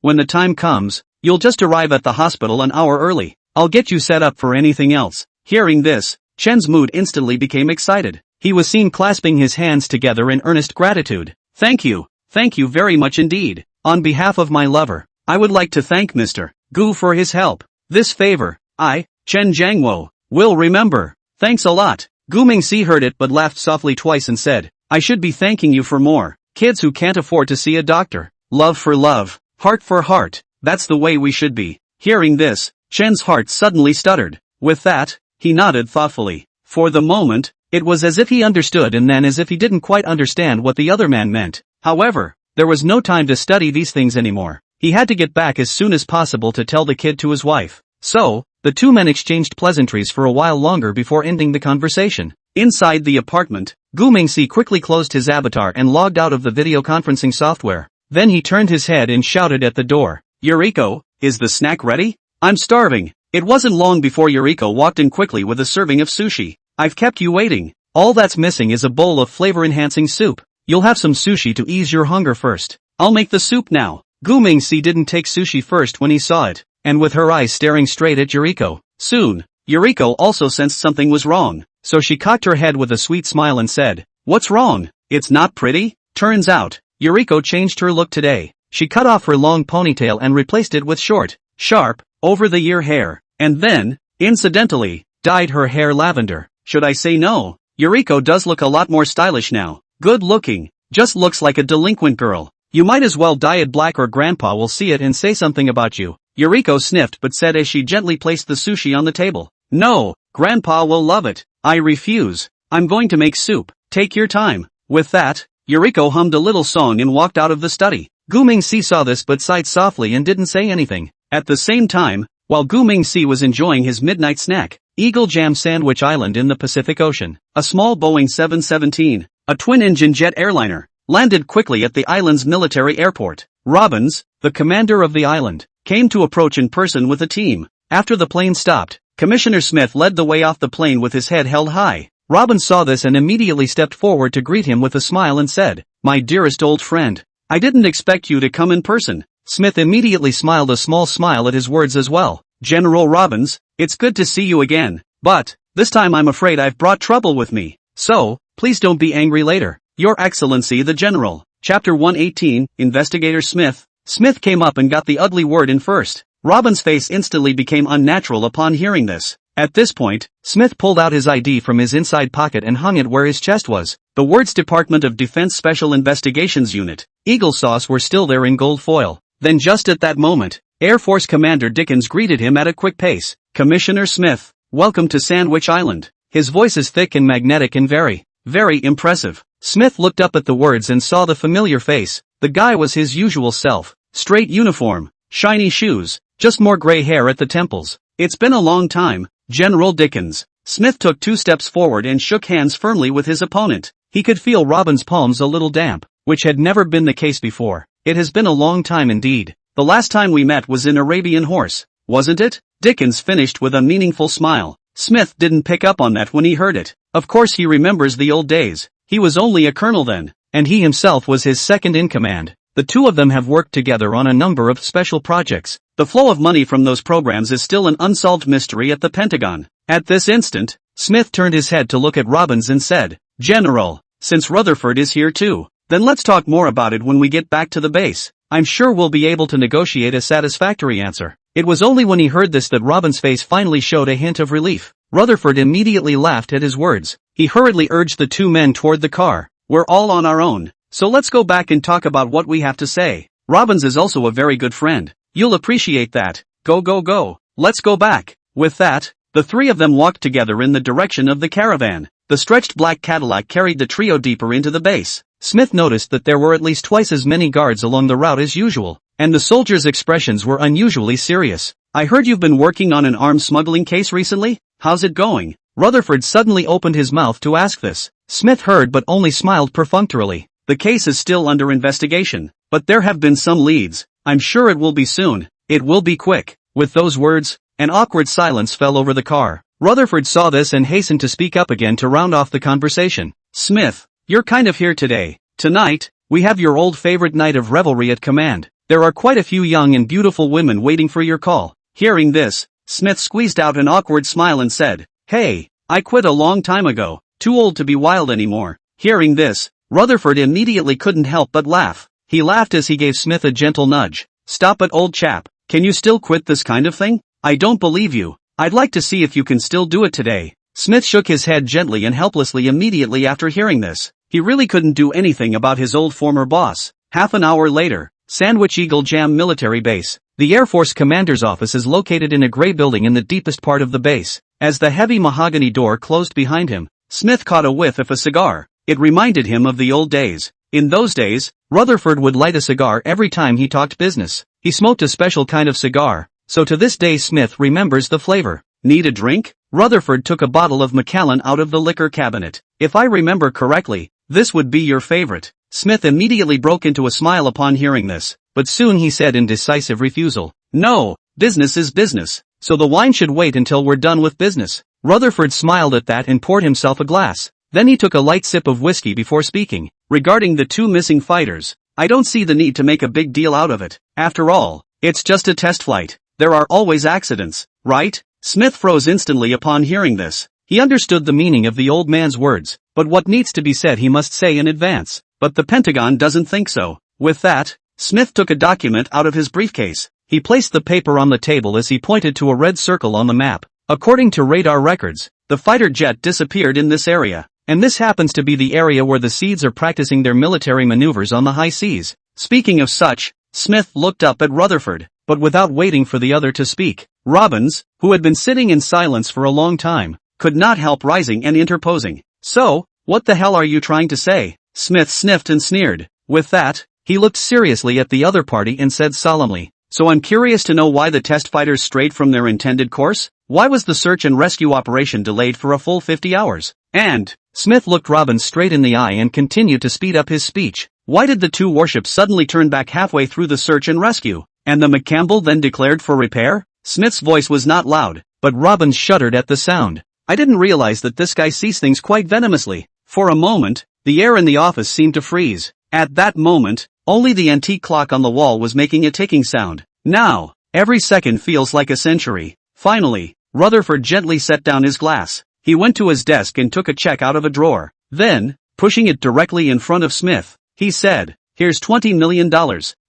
When the time comes, you'll just arrive at the hospital an hour early. I'll get you set up for anything else." Hearing this, Chen's mood instantly became excited. He was seen clasping his hands together in earnest gratitude. Thank you very much indeed. On behalf of my lover, I would like to thank Mr. Gu for his help. This favor, I, Chen Jiangwo, will remember. Thanks a lot." Gu Mingxi heard it but laughed softly twice and said, "I should be thanking you for more. Kids who can't afford to see a doctor. Love for love, heart for heart, that's the way we should be." Hearing this, Chen's heart suddenly stuttered. With that, he nodded thoughtfully. For the moment, it was as if he understood and then as if he didn't quite understand what the other man meant. However, there was no time to study these things anymore. He had to get back as soon as possible to tell the kid to his wife. So, the two men exchanged pleasantries for a while longer before ending the conversation. Inside the apartment, Gu Mingxi quickly closed his avatar and logged out of the video conferencing software. Then he turned his head and shouted at the door, "Yuriko, is the snack ready? I'm starving." It wasn't long before Yuriko walked in quickly with a serving of sushi. "I've kept you waiting. All that's missing is a bowl of flavor-enhancing soup. You'll have some sushi to ease your hunger first. I'll make the soup now." Gu Mingxi didn't take sushi first when he saw it, and with her eyes staring straight at Yuriko. Soon, Yuriko also sensed something was wrong, so she cocked her head with a sweet smile and said, "What's wrong? It's not pretty?" Turns out, Yuriko changed her look today. She cut off her long ponytail and replaced it with short, sharp, over-the-ear hair, and then, incidentally, dyed her hair lavender. Should I say no? Yuriko does look a lot more stylish now. Good looking, just looks like a delinquent girl. You might as well dye it black or grandpa will see it and say something about you. Yuriko sniffed but said as she gently placed the sushi on the table. "No, grandpa will love it. I refuse. I'm going to make soup. Take your time." With that, Yuriko hummed a little song and walked out of the study. Gu Mingxi saw this but sighed softly and didn't say anything. At the same time, while Gu Mingxi was enjoying his midnight snack, Eagle Jam Sandwich Island in the Pacific Ocean, a small Boeing 717, a twin-engine jet airliner, landed quickly at the island's military airport. Robbins, the commander of the island, came to approach in person with a team. After the plane stopped, Commissioner Smith led the way off the plane with his head held high. Robbins saw this and immediately stepped forward to greet him with a smile and said, "My dearest old friend, I didn't expect you to come in person." Smith immediately smiled a small smile at his words as well. "General Robbins, it's good to see you again, but, this time I'm afraid I've brought trouble with me. So, please don't be angry later. Your Excellency the General." Chapter 118, Investigator Smith. Smith came up and got the ugly word in first. Robbins' face instantly became unnatural upon hearing this. At this point, Smith pulled out his ID from his inside pocket and hung it where his chest was. The words Department of Defense Special Investigations Unit, Eagle Sauce were still there in gold foil. Then just at that moment, Air Force Commander Dickens greeted him at a quick pace. "Commissioner Smith, welcome to Sandwich Island." His voice is thick and magnetic and very, very impressive. Smith looked up at the words and saw the familiar face. The guy was his usual self. Straight uniform, shiny shoes, just more gray hair at the temples. "It's been a long time, General Dickens." Smith took 2 steps forward and shook hands firmly with his opponent. He could feel Robbins' palms a little damp, which had never been the case before. "It has been a long time indeed. The last time we met was in Arabian Horse, wasn't it?" Dickens finished with a meaningful smile. Smith didn't pick up on that when he heard it. Of course he remembers the old days. He was only a colonel then, and he himself was his second in command. The two of them have worked together on a number of special projects. The flow of money from those programs is still an unsolved mystery at the Pentagon. At this instant, Smith turned his head to look at Robbins and said, "General, since Rutherford is here too, then let's talk more about it when we get back to the base. I'm sure we'll be able to negotiate a satisfactory answer." It was only when he heard this that Robbins' face finally showed a hint of relief. Rutherford immediately laughed at his words. He hurriedly urged the two men toward the car. "We're all on our own, so let's go back and talk about what we have to say. Robbins is also a very good friend. You'll appreciate that. Go go go. Let's go back." With that, the three of them walked together in the direction of the caravan. The stretched black Cadillac carried the trio deeper into the base. Smith noticed that there were at least twice as many guards along the route as usual, and the soldiers' expressions were unusually serious. "I heard you've been working on an arms smuggling case recently? How's it going?" Rutherford suddenly opened his mouth to ask this. Smith heard but only smiled perfunctorily. The case is still under investigation, but there have been some leads. I'm sure it will be soon. It will be quick. With those words, an awkward silence fell over the car. Rutherford saw this and hastened to speak up again to round off the conversation. Smith, you're kind of here today. Tonight, we have your old favorite night of revelry at command. There are quite a few young and beautiful women waiting for your call. Hearing this, Smith squeezed out an awkward smile and said, Hey, I quit a long time ago, too old to be wild anymore. Hearing this, Rutherford immediately couldn't help but laugh. He laughed as he gave Smith a gentle nudge. Stop it, old chap. Can you still quit this kind of thing? I don't believe you. I'd like to see if you can still do it today. Smith shook his head gently and helplessly immediately after hearing this. He really couldn't do anything about his old former boss. Half an hour later, Sandwich Eagle Jam Military Base. The Air Force Commander's office is located in a gray building in the deepest part of the base. As the heavy mahogany door closed behind him, Smith caught a whiff of a cigar. It reminded him of the old days. In those days, Rutherford would light a cigar every time he talked business. He smoked a special kind of cigar, so to this day Smith remembers the flavor. Need a drink? Rutherford took a bottle of Macallan out of the liquor cabinet. If I remember correctly, this would be your favorite. Smith immediately broke into a smile upon hearing this, but soon he said in decisive refusal, No, business is business, so the wine should wait until we're done with business. Rutherford smiled at that and poured himself a glass. Then he took a light sip of whiskey before speaking. Regarding the two missing fighters, I don't see the need to make a big deal out of it. After all, it's just a test flight. There are always accidents, right? Smith froze instantly upon hearing this. He understood the meaning of the old man's words, but what needs to be said he must say in advance. But the Pentagon doesn't think so. With that, Smith took a document out of his briefcase. He placed the paper on the table as he pointed to a red circle on the map. According to radar records, the fighter jet disappeared in this area, and this happens to be the area where the Seeds are practicing their military maneuvers on the high seas. Speaking of such, Smith looked up at Rutherford, but without waiting for the other to speak. Robbins, who had been sitting in silence for a long time, could not help rising and interposing. So, what the hell are you trying to say? Smith sniffed and sneered. With that, he looked seriously at the other party and said solemnly, So I'm curious to know why the test fighters strayed from their intended course? Why was the search and rescue operation delayed for a full 50 hours? And, Smith looked Robbins straight in the eye and continued to speed up his speech. Why did the two warships suddenly turn back halfway through the search and rescue? And the McCampbell then declared for repair? Smith's voice was not loud, but Robbins shuddered at the sound. I didn't realize that this guy sees things quite venomously. For a moment, the air in the office seemed to freeze. At that moment, only the antique clock on the wall was making a ticking sound. Now, every second feels like a century. Finally, Rutherford gently set down his glass. He went to his desk and took a check out of a drawer. Then, pushing it directly in front of Smith, he said, Here's $20 million,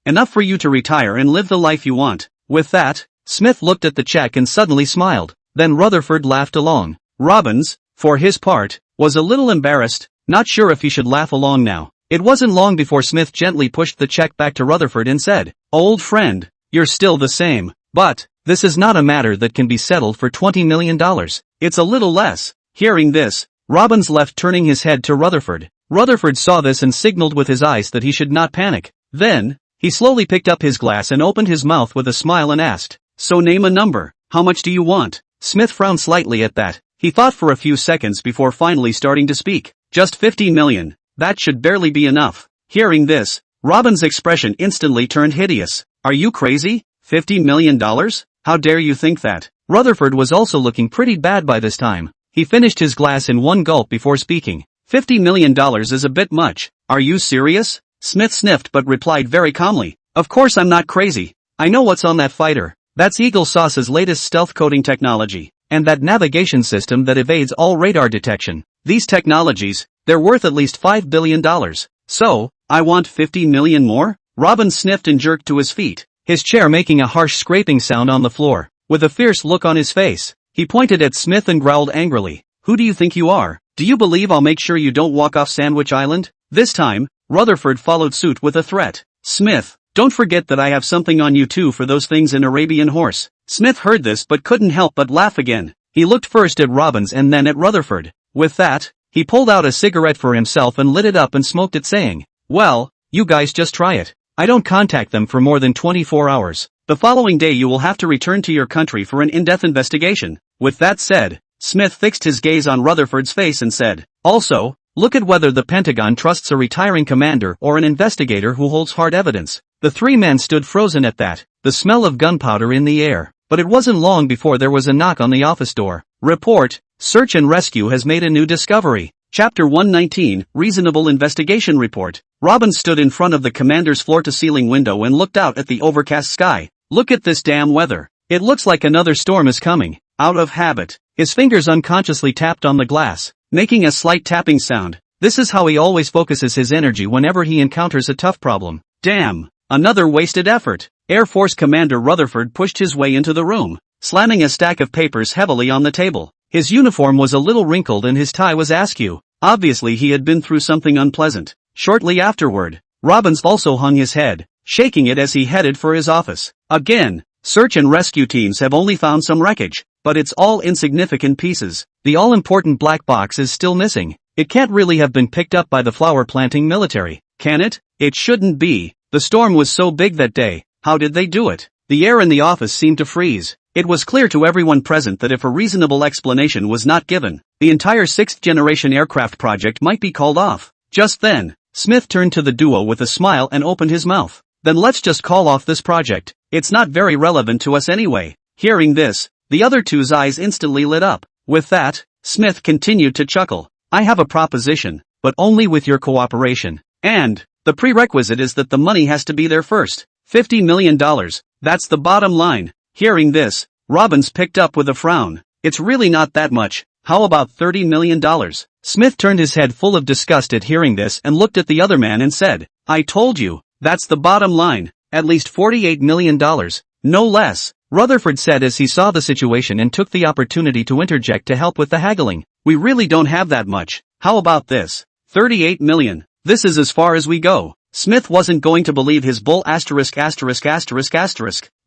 enough for you to retire and live the life you want. With that, Smith looked at the check and suddenly smiled. Then Rutherford laughed along. Robbins, for his part, was a little embarrassed, not sure if he should laugh along now. It wasn't long before Smith gently pushed the check back to Rutherford and said, Old friend, you're still the same, but this is not a matter that can be settled for $20 million. It's a little less. Hearing this, Robbins left, turning his head to Rutherford. Rutherford saw this and signaled with his eyes that he should not panic. Then, he slowly picked up his glass and opened his mouth with a smile and asked, So name a number. How much do you want? Smith frowned slightly at that. He thought for a few seconds before finally starting to speak. Just 50 million. That should barely be enough. Hearing this, Robbins' expression instantly turned hideous. Are you crazy? $50 million? How dare you think that? Rutherford was also looking pretty bad by this time. He finished his glass in one gulp before speaking. $50 million is a bit much. Are you serious? Smith sniffed but replied very calmly. Of course I'm not crazy. I know what's on that fighter. That's Eagle Sauce's latest stealth coding technology, and that navigation system that evades all radar detection. These technologies, they're worth at least $5 billion. So, I want 50 million more? Robbins sniffed and jerked to his feet, his chair making a harsh scraping sound on the floor. With a fierce look on his face, he pointed at Smith and growled angrily. Who do you think you are? Do you believe I'll make sure you don't walk off Sandwich Island? This time, Rutherford followed suit with a threat. Smith, don't forget that I have something on you too for those things in Arabian Horse. Smith heard this but couldn't help but laugh again. He looked first at Robbins and then at Rutherford. With that, he pulled out a cigarette for himself and lit it up and smoked it, saying, Well, you guys just try it. I don't contact them for more than 24 hours. The following day you will have to return to your country for an in-depth investigation. With that said, Smith fixed his gaze on Rutherford's face and said, "Also, look at whether the Pentagon trusts a retiring commander or an investigator who holds hard evidence." The three men stood frozen at that, the smell of gunpowder in the air. But it wasn't long before there was a knock on the office door. Report, Search and Rescue has made a new discovery. Chapter 119, Reasonable Investigation Report. Robin stood in front of the commander's floor-to-ceiling window and looked out at the overcast sky. "Look at this damn weather. It looks like another storm is coming." Out of habit, his fingers unconsciously tapped on the glass, making a slight tapping sound. This is how he always focuses his energy whenever he encounters a tough problem. Damn, another wasted effort. Air Force Commander Rutherford pushed his way into the room, slamming a stack of papers heavily on the table. His uniform was a little wrinkled and his tie was askew. Obviously he had been through something unpleasant. Shortly afterward, Robbins also hung his head, shaking it as he headed for his office. Again, search and rescue teams have only found some wreckage, but it's all insignificant pieces. The all-important black box is still missing. It can't really have been picked up by the flower-planting military, can it? It shouldn't be. The storm was so big that day. How did they do it? The air in the office seemed to freeze. It was clear to everyone present that if a reasonable explanation was not given, the entire sixth-generation aircraft project might be called off. Just then, Smith turned to the duo with a smile and opened his mouth. "Then let's just call off this project. It's not very relevant to us anyway." Hearing this, the other two's eyes instantly lit up. With that, Smith continued to chuckle. "I have a proposition, but only with your cooperation. And the prerequisite is that the money has to be there first. $50 million. That's the bottom line." Hearing this, Robbins picked up with a frown. "It's really not that much. How about $30 million? Smith turned his head full of disgust at hearing this and looked at the other man and said, "I told you, that's the bottom line. At least $48 million. No less." Rutherford said as he saw the situation and took the opportunity to interject to help with the haggling. "We really don't have that much. How about this? $38 million. This is as far as we go." Smith wasn't going to believe his bull asterisk.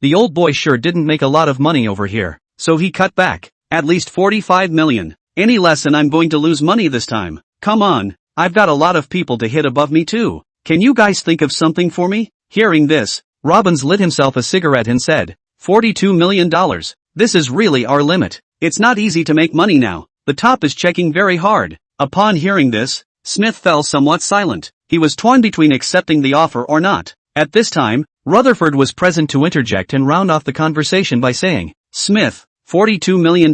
The old boy sure didn't make a lot of money over here, so he cut back. "At least $45 million. Any less and I'm going to lose money this time. Come on, I've got a lot of people to hit above me too. Can you guys think of something for me?" Hearing this, Robbins lit himself a cigarette and said, $42 million. This is really our limit. It's not easy to make money now. The top is checking very hard. Upon hearing this, Smith fell somewhat silent. He was torn between accepting the offer or not. At this time, Rutherford was present to interject and round off the conversation by saying, "Smith, $42 million.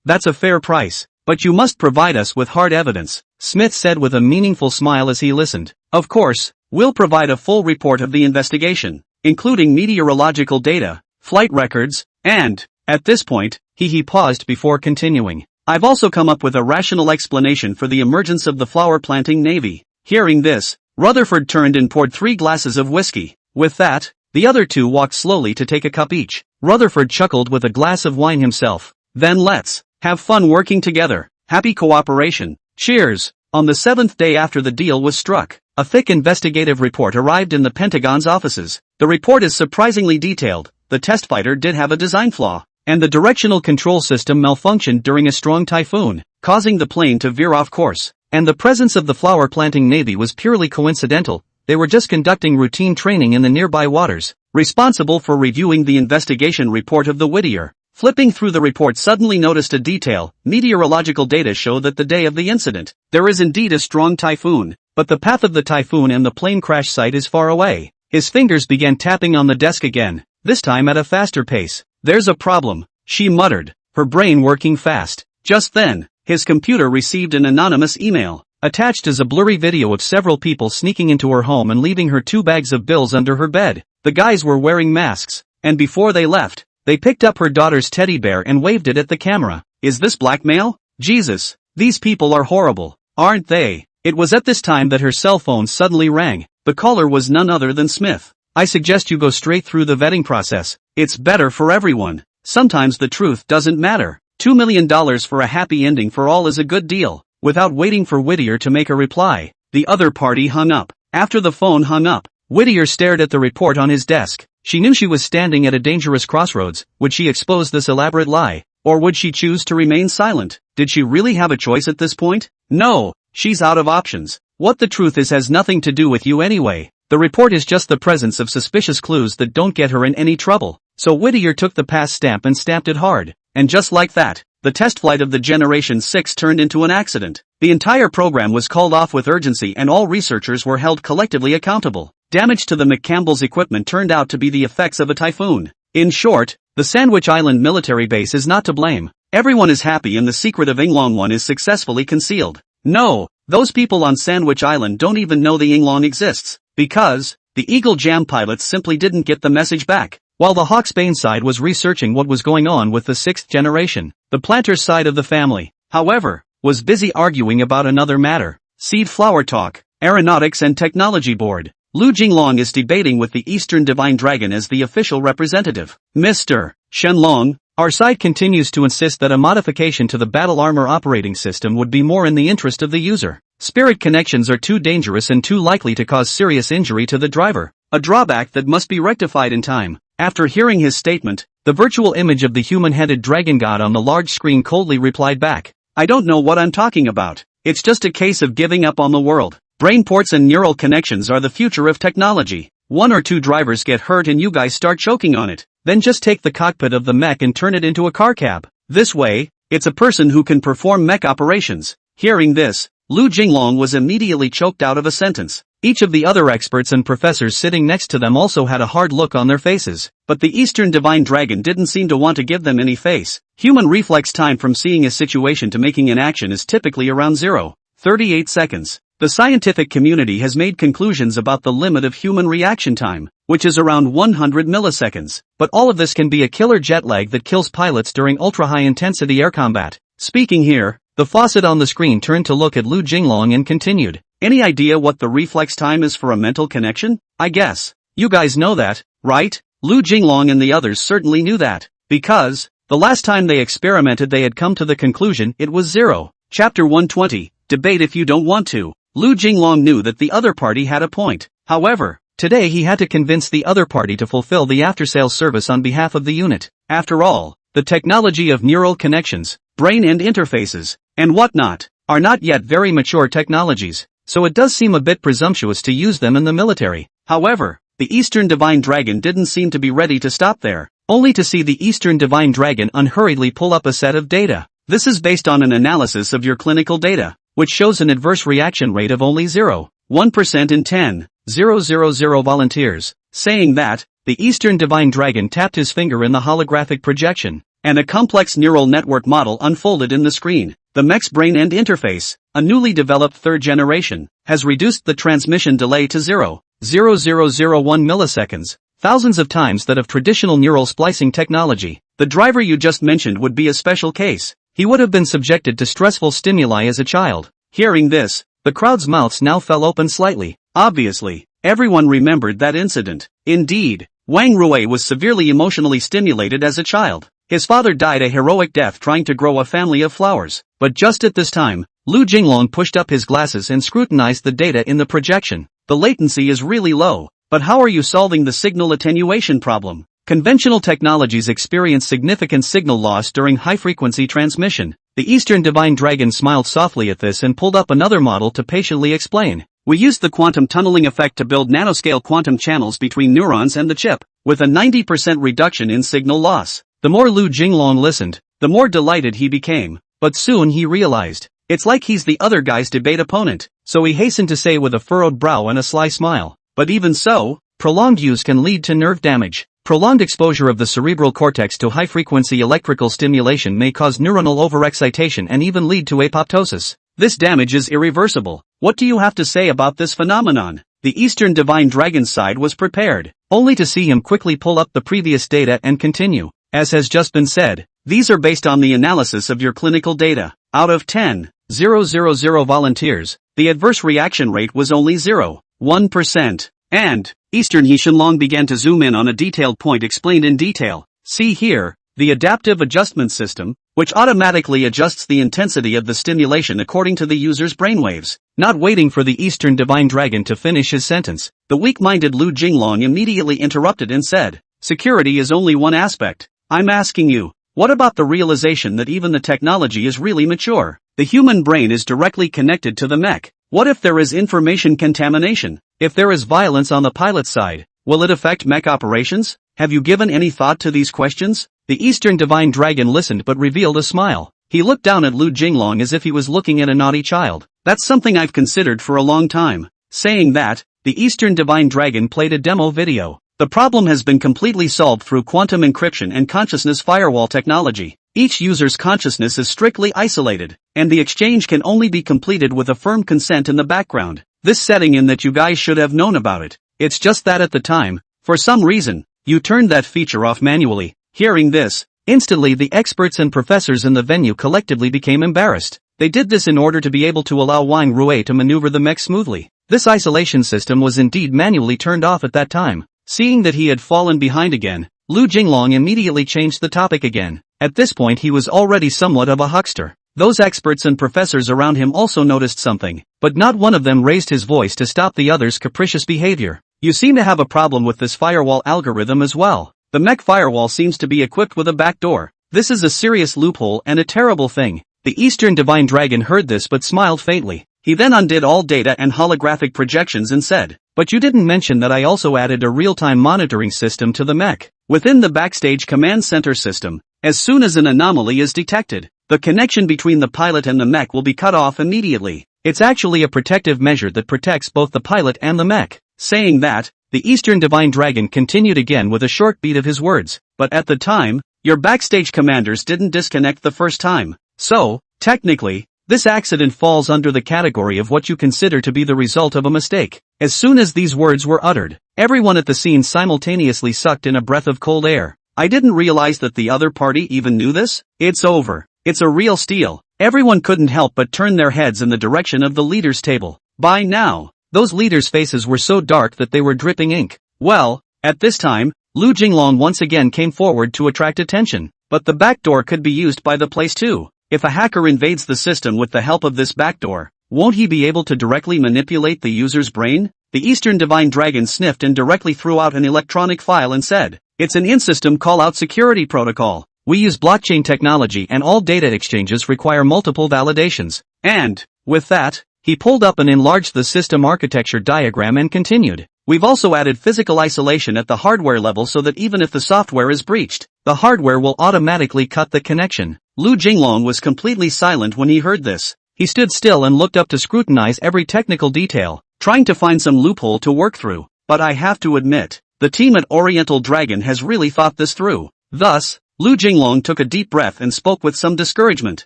That's a fair price, but you must provide us with hard evidence." Smith said with a meaningful smile as he listened. "Of course, we'll provide a full report of the investigation, including meteorological data, flight records, and," at this point, he paused before continuing, "I've also come up with a rational explanation for the emergence of the flower-planting navy." Hearing this, Rutherford turned and poured 3 glasses of whiskey. With that, the other two walked slowly to take a cup each. Rutherford chuckled with a glass of wine himself. "Then let's have fun working together. Happy cooperation. Cheers." On the 7th day after the deal was struck, a thick investigative report arrived in the Pentagon's offices. The report is surprisingly detailed. The test fighter did have a design flaw, and the directional control system malfunctioned during a strong typhoon, causing the plane to veer off course. And the presence of the flower-planting navy was purely coincidental. They were just conducting routine training in the nearby waters. Responsible for reviewing the investigation report of the Whittier, flipping through the report, suddenly noticed a detail. Meteorological data show that the day of the incident, there is indeed a strong typhoon, but the path of the typhoon and the plane crash site is far away. His fingers began tapping on the desk again, this time at a faster pace. "There's a problem," she muttered, her brain working fast. Just then, his computer received an anonymous email. Attached is a blurry video of several people sneaking into her home and leaving her 2 bags of bills under her bed. The guys were wearing masks, and before they left, they picked up her daughter's teddy bear and waved it at the camera. Is this blackmail? Jesus, these people are horrible, aren't they? It was at this time that her cell phone suddenly rang. The caller was none other than Smith. "I suggest you go straight through the vetting process. It's better for everyone. Sometimes the truth doesn't matter. $2 million for a happy ending for all is a good deal." Without waiting for Whittier to make a reply, the other party hung up. After the phone hung up, Whittier stared at the report on his desk. She knew she was standing at a dangerous crossroads. Would she expose this elaborate lie, or would she choose to remain silent? Did she really have a choice at this point? No, she's out of options. What the truth is has nothing to do with you anyway. The report is just the presence of suspicious clues that don't get her in any trouble. So Whittier took the pass stamp and stamped it hard. And just like that, the test flight of the Generation 6 turned into an accident. The entire program was called off with urgency and all researchers were held collectively accountable. Damage to the McCampbell's equipment turned out to be the effects of a typhoon. In short, the Sandwich Island military base is not to blame. Everyone is happy and the secret of Yinglong 1 is successfully concealed. No, those people on Sandwich Island don't even know the Yinglong exists, because the Eagle Jam pilots simply didn't get the message back. While the Hawksbane side was researching what was going on with the 6th generation, the Planters side of the family, however, was busy arguing about another matter. Seed Flower Talk, Aeronautics and Technology Board. Lu Jinglong is debating with the Eastern Divine Dragon as the official representative. Mr. Shenlong, our side continues to insist that a modification to the Battle Armor operating system would be more in the interest of the user. Spirit connections are too dangerous and too likely to cause serious injury to the driver, a drawback that must be rectified in time. After hearing his statement, the virtual image of the human-headed dragon god on the large screen coldly replied back, I don't know what I'm talking about. It's just a case of giving up on the world. Brain ports and neural connections are the future of technology. 1 or 2 drivers get hurt and you guys start choking on it. Then just take the cockpit of the mech and turn it into a car cab. This way, it's a person who can perform mech operations. Hearing this, Lu Jinglong was immediately choked out of a sentence. Each of the other experts and professors sitting next to them also had a hard look on their faces, but the Eastern Divine Dragon didn't seem to want to give them any face. Human reflex time from seeing a situation to making an action is typically around 0.38 seconds. The scientific community has made conclusions about the limit of human reaction time, which is around 100 milliseconds. But all of this can be a killer jet lag that kills pilots during ultra-high-intensity air combat. Speaking here, the faucet on the screen turned to look at Lu Jinglong and continued. Any idea what the reflex time is for a mental connection? I guess. You guys know that, right? Lu Jinglong and the others certainly knew that, because the last time they experimented they had come to the conclusion it was 0. Chapter 120, Debate if you don't want to. Lu Jinglong knew that the other party had a point. However, today he had to convince the other party to fulfill the after-sales service on behalf of the unit. After all, the technology of neural connections, brain and interfaces, and whatnot, are not yet very mature technologies, so it does seem a bit presumptuous to use them in the military. However, the Eastern Divine Dragon didn't seem to be ready to stop there, only to see the Eastern Divine Dragon unhurriedly pull up a set of data. This is based on an analysis of your clinical data, which shows an adverse reaction rate of only 0.1% in 10,000 volunteers. Saying that, the Eastern Divine Dragon tapped his finger in the holographic projection, and a complex neural network model unfolded in the screen. The mech's brain and interface, a newly developed 3rd generation, has reduced the transmission delay to 0.0001 milliseconds, thousands of times that of traditional neural splicing technology. The driver you just mentioned would be a special case. He would have been subjected to stressful stimuli as a child. Hearing this, the crowd's mouths now fell open slightly. Obviously, everyone remembered that incident. Indeed, Wang Rui was severely emotionally stimulated as a child. His father died a heroic death trying to grow a family of flowers. But just at this time, Lu Jinglong pushed up his glasses and scrutinized the data in the projection. The latency is really low, but how are you solving the signal attenuation problem? Conventional technologies experience significant signal loss during high-frequency transmission. The Eastern Divine Dragon smiled softly at this and pulled up another model to patiently explain. We used the quantum tunneling effect to build nanoscale quantum channels between neurons and the chip, with a 90% reduction in signal loss. The more Lu Jinglong listened, the more delighted he became. But soon he realized, it's like he's the other guy's debate opponent, so he hastened to say with a furrowed brow and a sly smile. But even so, prolonged use can lead to nerve damage. Prolonged exposure of the cerebral cortex to high-frequency electrical stimulation may cause neuronal overexcitation and even lead to apoptosis. This damage is irreversible. What do you have to say about this phenomenon? The Eastern Divine Dragon's side was prepared, only to see him quickly pull up the previous data and continue. As has just been said, these are based on the analysis of your clinical data. Out of 10,000 volunteers, the adverse reaction rate was only 0.1%. And Eastern Shenlong began to zoom in on a detailed point explained in detail. See here, the adaptive adjustment system, which automatically adjusts the intensity of the stimulation according to the user's brainwaves. Not waiting for the Eastern Divine Dragon to finish his sentence, the weak-minded Lu Jinglong immediately interrupted and said, security is only one aspect. I'm asking you, what about the realization that even the technology is really mature? The human brain is directly connected to the mech. What if there is information contamination? If there is violence on the pilot's side, will it affect mech operations? Have you given any thought to these questions? The Eastern Divine Dragon listened but revealed a smile. He looked down at Lu Jinglong as if he was looking at a naughty child. That's something I've considered for a long time. Saying that, the Eastern Divine Dragon played a demo video. The problem has been completely solved through quantum encryption and consciousness firewall technology. Each user's consciousness is strictly isolated, and the exchange can only be completed with a firm consent in the background. This setting in that you guys should have known about it. It's just that at the time, for some reason, you turned that feature off manually. Hearing this, instantly the experts and professors in the venue collectively became embarrassed. They did this in order to be able to allow Wang Rui to maneuver the mech smoothly. This isolation system was indeed manually turned off at that time. Seeing that he had fallen behind again, Lu Jinglong immediately changed the topic again. At this point he was already somewhat of a huckster. Those experts and professors around him also noticed something, but not one of them raised his voice to stop the other's capricious behavior. You seem to have a problem with this firewall algorithm as well. The mech firewall seems to be equipped with a backdoor. This is a serious loophole and a terrible thing. The Eastern Divine Dragon heard this but smiled faintly. He then undid all data and holographic projections and said, "But you didn't mention that I also added a real-time monitoring system to the mech. Within the backstage command center system, as soon as an anomaly is detected, the connection between the pilot and the mech will be cut off immediately. It's actually a protective measure that protects both the pilot and the mech." Saying that, the Eastern Divine Dragon continued again with a short beat of his words. "But at the time, your backstage commanders didn't disconnect the first time. So, technically, this accident falls under the category of what you consider to be the result of a mistake." As soon as these words were uttered, everyone at the scene simultaneously sucked in a breath of cold air. I didn't realize that the other party even knew this. It's over. It's a real steal. Everyone couldn't help but turn their heads in the direction of the leader's table. By now, those leaders' faces were so dark that they were dripping ink. Well, at this time, Lu Jinglong once again came forward to attract attention. But the backdoor could be used by the place too. If a hacker invades the system with the help of this backdoor, won't he be able to directly manipulate the user's brain? The Eastern Divine Dragon sniffed and directly threw out an electronic file and said, "It's an in-system call-out security protocol. We use blockchain technology and all data exchanges require multiple validations." And, with that, he pulled up and enlarged the system architecture diagram and continued. "We've also added physical isolation at the hardware level so that even if the software is breached, the hardware will automatically cut the connection." Lu Jinglong was completely silent when he heard this. He stood still and looked up to scrutinize every technical detail, trying to find some loophole to work through. But I have to admit, the team at Oriental Dragon has really thought this through. Thus, Lu Jinglong took a deep breath and spoke with some discouragement.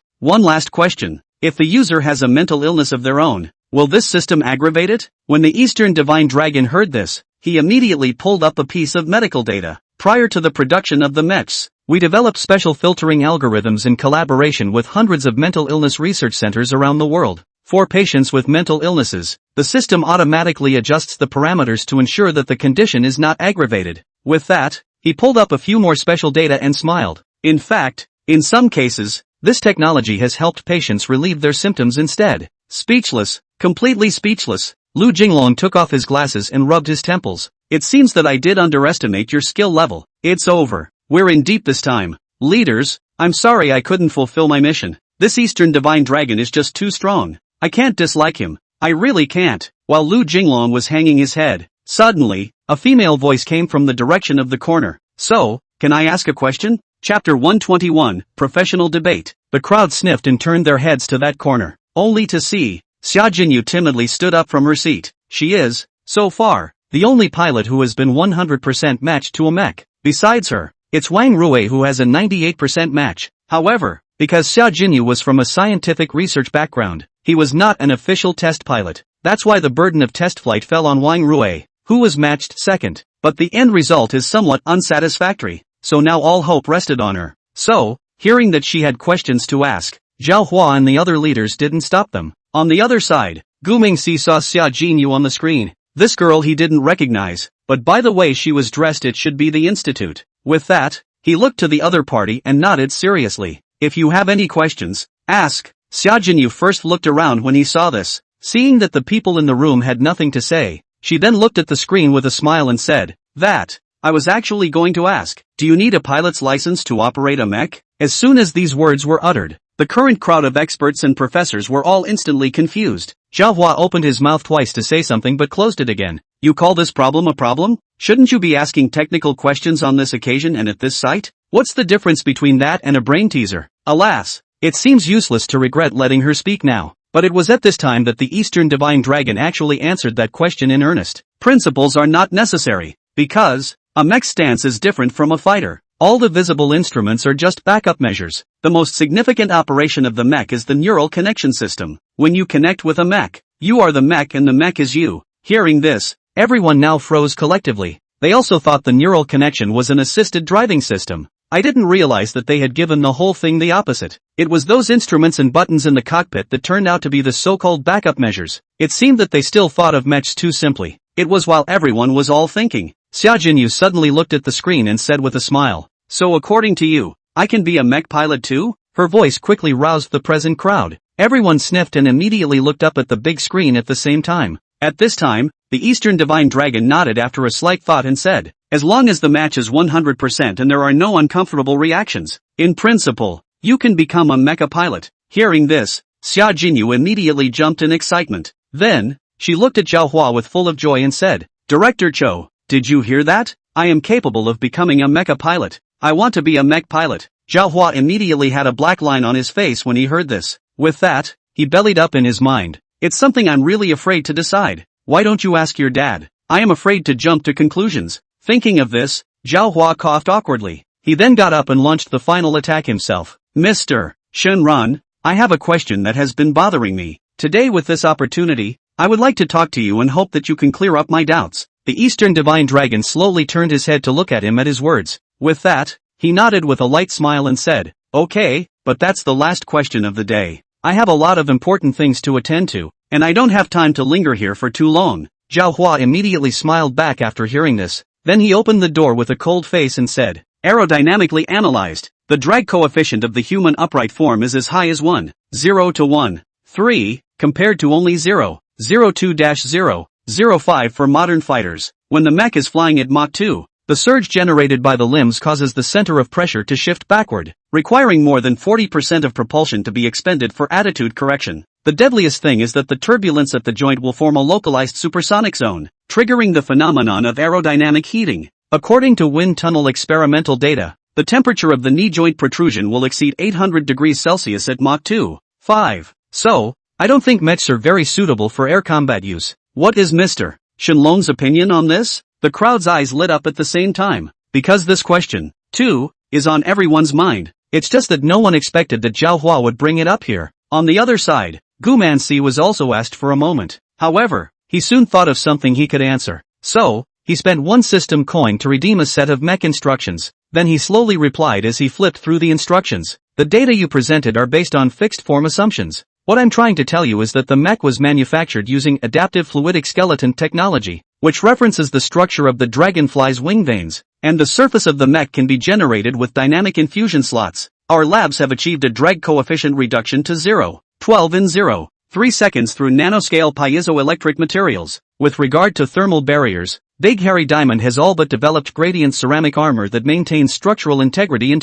"One last question. If the user has a mental illness of their own, will this system aggravate it?" When the Eastern Divine Dragon heard this, he immediately pulled up a piece of medical data. "Prior to the production of the mechs, we developed special filtering algorithms in collaboration with hundreds of mental illness research centers around the world. For patients with mental illnesses, the system automatically adjusts the parameters to ensure that the condition is not aggravated." With that, he pulled up a few more special data and smiled. "In fact, in some cases, this technology has helped patients relieve their symptoms instead." Speechless, completely speechless, Lu Jinglong took off his glasses and rubbed his temples. "It seems that I did underestimate your skill level. It's over. We're in deep this time. Leaders, I'm sorry I couldn't fulfill my mission. This Eastern Divine Dragon is just too strong. I can't dislike him. I really can't." While Lu Jinglong was hanging his head, suddenly, a female voice came from the direction of the corner. "So, can I ask a question?" Chapter 121, Professional Debate. The crowd sniffed and turned their heads to that corner, only to see Xia Jinyu timidly stood up from her seat. She is, so far, the only pilot who has been 100% matched to a mech. Besides her, it's Wang Rui who has a 98% match. However, because Xia Jinyu was from a scientific research background, he was not an official test pilot. That's why the burden of test flight fell on Wang Rui, who was matched second. But the end result is somewhat unsatisfactory, so now all hope rested on her. So, hearing that she had questions to ask, Zhao Hua and the other leaders didn't stop them. On the other side, Gu Mingxi saw Xia Jinyu on the screen. This girl he didn't recognize, but by the way she was dressed it should be the institute. With that, he looked to the other party and nodded seriously. "If you have any questions, ask." Xia Jinyu first looked around when he saw this. Seeing that the people in the room had nothing to say, she then looked at the screen with a smile and said, "That, I was actually going to ask, do you need a pilot's license to operate a mech?" As soon as these words were uttered, the current crowd of experts and professors were all instantly confused. Zhao Hua opened his mouth twice to say something but closed it again. "You call this problem a problem?" Shouldn't you be asking technical questions on this occasion and at this site? What's the difference between that and a brain teaser? Alas, it seems useless to regret letting her speak now. But it was at this time that the Eastern Divine Dragon actually answered that question in earnest. Principles are not necessary, because a mech's stance is different from a fighter. All the visible instruments are just backup measures. The most significant operation of the mech is the neural connection system. When you connect with a mech, you are the mech and the mech is you. Hearing this, everyone now froze collectively. They also thought the neural connection was an assisted driving system. I didn't realize that they had given the whole thing the opposite. It was those instruments and buttons in the cockpit that turned out to be the so-called backup measures. It seemed that they still thought of mechs too simply. It was while everyone was all thinking. Xia Jinyu suddenly looked at the screen and said with a smile, "So according to you, I can be a mech pilot too?" Her voice quickly roused the present crowd. Everyone sniffed and immediately looked up at the big screen at the same time. At this time, the Eastern Divine Dragon nodded after a slight thought and said, "As long as the match is 100% and there are no uncomfortable reactions, in principle, you can become a mecha pilot." Hearing this, Xia Jinyu immediately jumped in excitement. Then, she looked at Zhao Hua with full of joy and said, "Director Cho, did you hear that? I am capable of becoming a mecha pilot. I want to be a mech pilot." Zhao Hua immediately had a black line on his face when he heard this. With that, he bellied up in his mind. "It's something I'm really afraid to decide. Why don't you ask your dad? I am afraid to jump to conclusions." Thinking of this, Zhao Hua coughed awkwardly. He then got up and launched the final attack himself. "Mr. Shenron, I have a question that has been bothering me. Today with this opportunity, I would like to talk to you and hope that you can clear up my doubts." The Eastern Divine Dragon slowly turned his head to look at him at his words. With that, he nodded with a light smile and said, "Okay, but that's the last question of the day. I have a lot of important things to attend to, and I don't have time to linger here for too long." Zhao Hua immediately smiled back after hearing this. Then he opened the door with a cold face and said, "Aerodynamically analyzed, the drag coefficient of the human upright form is as high as 1.0 to 1.3, compared to only 0.02-0.05 for modern fighters. When the mech is flying at Mach 2, the surge generated by the limbs causes the center of pressure to shift backward, requiring more than 40% of propulsion to be expended for attitude correction. The deadliest thing is that the turbulence at the joint will form a localized supersonic zone, triggering the phenomenon of aerodynamic heating. According to wind tunnel experimental data, the temperature of the knee joint protrusion will exceed 800 degrees Celsius at Mach 2.5. So, I don't think mechs are very suitable for air combat use. What is Mr. Shenlong's opinion on this?" The crowd's eyes lit up at the same time, because this question, too, is on everyone's mind. It's just that no one expected that Zhao Hua would bring it up here. On the other side, Gu Manxi was also asked for a moment. However, he soon thought of something he could answer. So, he spent one system coin to redeem a set of mech instructions. Then he slowly replied as he flipped through the instructions. "The data you presented are based on fixed form assumptions. What I'm trying to tell you is that the mech was manufactured using adaptive fluidic skeleton technology, which references the structure of the dragonfly's wing veins, and the surface of the mech can be generated with dynamic infusion slots. Our labs have achieved a drag coefficient reduction to 0.12 in 0.3 seconds through nanoscale piezoelectric materials. With regard to thermal barriers, Big Hairy Diamond has all but developed gradient ceramic armor that maintains structural integrity in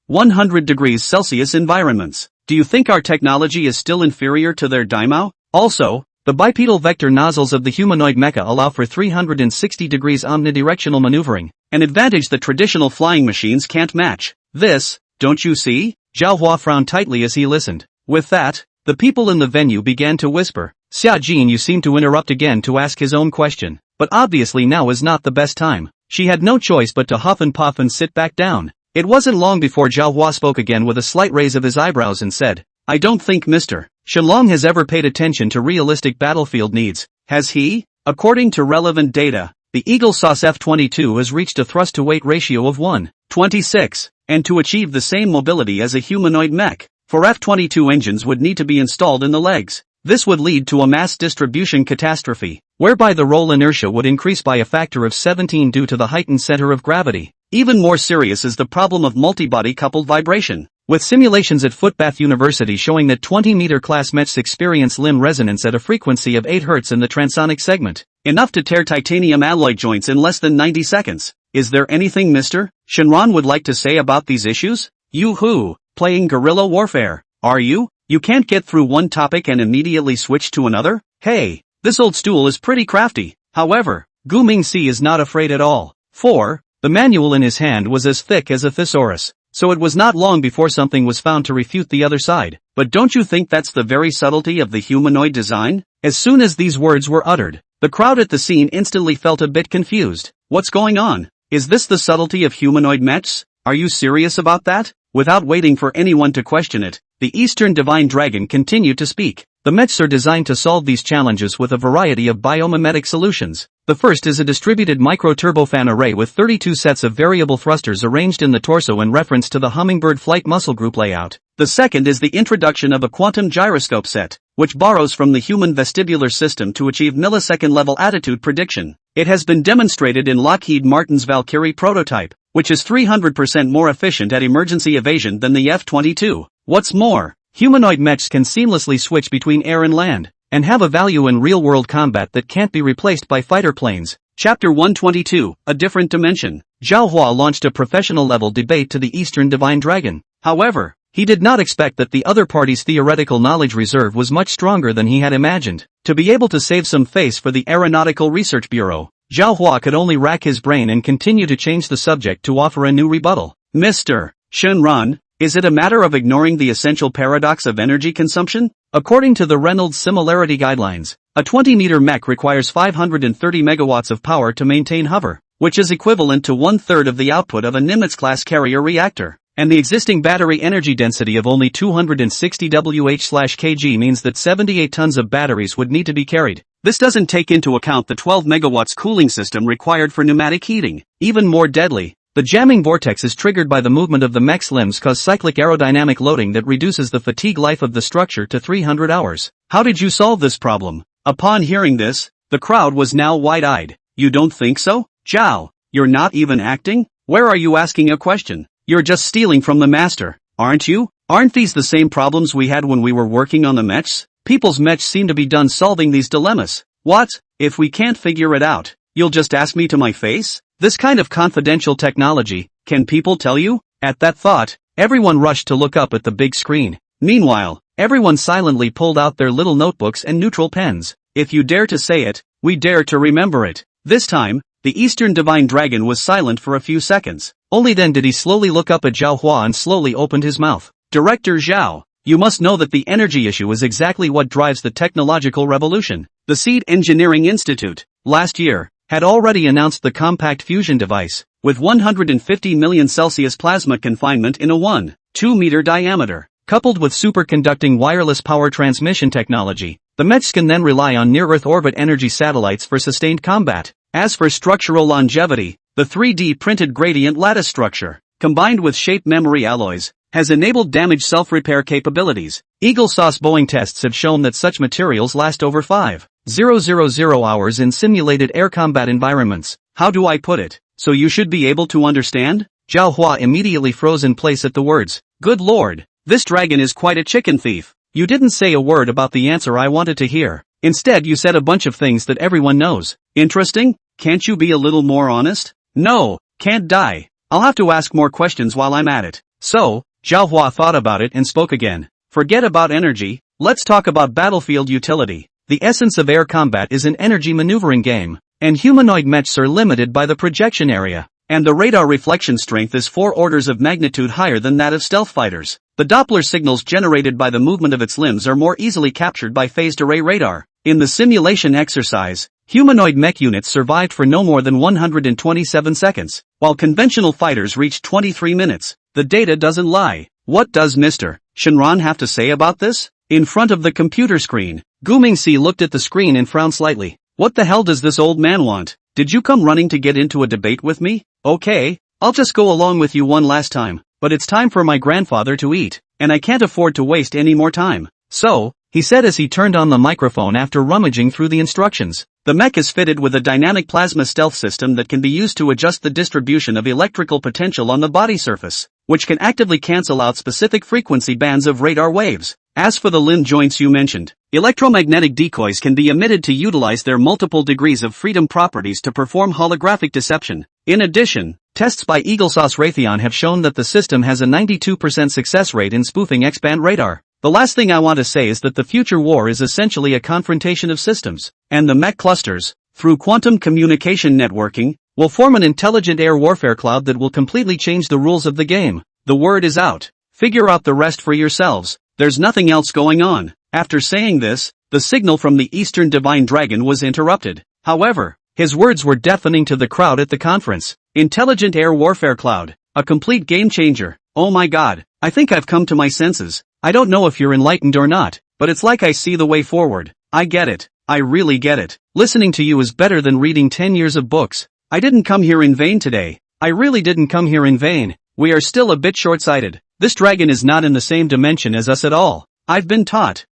100 degrees Celsius environments. Do you think our technology is still inferior to their Daimao? Also, the bipedal vector nozzles of the humanoid mecha allow for 360 degrees omnidirectional maneuvering, an advantage that traditional flying machines can't match. This, don't you see?" Zhao Hua frowned tightly as he listened. With that, the people in the venue began to whisper. Xia Jinyu seemed to interrupt again to ask his own question, but obviously now is not the best time. She had no choice but to huff and puff and sit back down. It wasn't long before Zhao Hua spoke again with a slight raise of his eyebrows and said, "I don't think Mr. Shenlong has ever paid attention to realistic battlefield needs, has he? According to relevant data, the Eagle Sauce F-22 has reached a thrust-to-weight ratio of 1:26, and to achieve the same mobility as a humanoid mech, for F-22 engines would need to be installed in the legs. This would lead to a mass distribution catastrophe, whereby the roll inertia would increase by a factor of 17 due to the heightened center of gravity. Even more serious is the problem of multibody coupled vibration, with simulations at Footbath University showing that 20-meter class mechs experience limb resonance at a frequency of 8 Hz in the transonic segment, enough to tear titanium alloy joints in less than 90 seconds. Is there anything Mr. Shenron would like to say about these issues? Yoo-hoo, playing guerrilla warfare, are you? You can't get through one topic and immediately switch to another? Hey, this old stool is pretty crafty. However, Gu Mingxi is not afraid at all. 4. The manual in his hand was as thick as a thesaurus, so it was not long before something was found to refute the other side. But don't you think that's the very subtlety of the humanoid design? As soon as these words were uttered, the crowd at the scene instantly felt a bit confused. What's going on? Is this the subtlety of humanoid mechs? Are you serious about that? Without waiting for anyone to question it, the Eastern Divine Dragon continued to speak. The mechs are designed to solve these challenges with a variety of biomimetic solutions. The first is a distributed micro-turbofan array with 32 sets of variable thrusters arranged in the torso in reference to the hummingbird flight muscle group layout. The second is the introduction of a quantum gyroscope set, which borrows from the human vestibular system to achieve millisecond-level attitude prediction. It has been demonstrated in Lockheed Martin's Valkyrie prototype, which is 300% more efficient at emergency evasion than the F-22. What's more, humanoid mechs can seamlessly switch between air and land, and have a value in real-world combat that can't be replaced by fighter planes. Chapter 122, A Different Dimension. Zhao Hua launched a professional-level debate to the Eastern Divine Dragon. However, he did not expect that the other party's theoretical knowledge reserve was much stronger than he had imagined. To be able to save some face for the Aeronautical Research Bureau, Zhao Hua could only rack his brain and continue to change the subject to offer a new rebuttal. Mr. Shenron, is it a matter of ignoring the essential paradox of energy consumption? According to the Reynolds Similarity Guidelines, a 20-meter mech requires 530 megawatts of power to maintain hover, which is equivalent to 1/3 of the output of a Nimitz-class carrier reactor. And the existing battery energy density of only 260 Wh/kg means that 78 tons of batteries would need to be carried. This doesn't take into account the 12 megawatts cooling system required for pneumatic heating. Even more deadly, the jamming vortex is triggered by the movement of the mech's limbs cause cyclic aerodynamic loading that reduces the fatigue life of the structure to 300 hours. How did you solve this problem? Upon hearing this, the crowd was now wide-eyed. You don't think so? Zhao, you're not even acting? Where are you asking a question? You're just stealing from the master, aren't you? Aren't these the same problems we had when we were working on the mechs? People's mechs seem to be done solving these dilemmas. What? If we can't figure it out, you'll just ask me to my face? This kind of confidential technology, can people tell you? At that thought, everyone rushed to look up at the big screen. Meanwhile, everyone silently pulled out their little notebooks and neutral pens. If you dare to say it, we dare to remember it. This time, the Eastern Divine Dragon was silent for a few seconds. Only then did he slowly look up at Zhao Hua and slowly opened his mouth. Director Zhao, you must know that the energy issue is exactly what drives the technological revolution. The Seed Engineering Institute, last year, had already announced the compact fusion device, with 150 million Celsius plasma confinement in a 1.2 meter diameter. Coupled with superconducting wireless power transmission technology, the mechs can then rely on near-Earth orbit energy satellites for sustained combat. As for structural longevity, the 3D printed gradient lattice structure, combined with shape memory alloys, has enabled damage self-repair capabilities. Eagle Sauce Boeing tests have shown that such materials last over 5,000 hours in simulated air combat environments. How do I put it? So you should be able to understand? Zhao Hua immediately froze in place at the words. Good lord, this dragon is quite a chicken thief. You didn't say a word about the answer I wanted to hear. Instead you said a bunch of things that everyone knows. Interesting? Can't you be a little more honest? No, can't die. I'll have to ask more questions while I'm at it. So, Zhao Hua thought about it and spoke again. Forget about energy, let's talk about battlefield utility. The essence of air combat is an energy maneuvering game, and humanoid mechs are limited by the projection area, and the radar reflection strength is 4 orders of magnitude higher than that of stealth fighters. The Doppler signals generated by the movement of its limbs are more easily captured by phased array radar. In the simulation exercise, humanoid mech units survived for no more than 127 seconds, while conventional fighters reached 23 minutes. The data doesn't lie. What does Mr. Shenron have to say about this? In front of the computer screen, Gu Mingxi looked at the screen and frowned slightly. What the hell does this old man want? Did you come running to get into a debate with me? Okay, I'll just go along with you one last time, but it's time for my grandfather to eat, and I can't afford to waste any more time. So, he said as he turned on the microphone after rummaging through the instructions. The mech is fitted with a dynamic plasma stealth system that can be used to adjust the distribution of electrical potential on the body surface, which can actively cancel out specific frequency bands of radar waves. As for the limb joints you mentioned, electromagnetic decoys can be emitted to utilize their multiple degrees of freedom properties to perform holographic deception. In addition, tests by Eagle Sauce Raytheon have shown that the system has a 92% success rate in spoofing X-band radar. The last thing I want to say is that the future war is essentially a confrontation of systems, and the mech clusters, through quantum communication networking, will form an intelligent air warfare cloud that will completely change the rules of the game. The word is out. Figure out the rest for yourselves. There's nothing else going on. After saying this, the signal from the Eastern Divine Dragon was interrupted. However, his words were deafening to the crowd at the conference. Intelligent air warfare cloud. A complete game changer. Oh my god, I think I've come to my senses. I don't know if you're enlightened or not, but it's like I see the way forward. I get it. I really get it. Listening to you is better than reading 10 years of books. I didn't come here in vain today. I really didn't come here in vain. We are still a bit short-sighted. This dragon is not in the same dimension as us at all. I've been taught.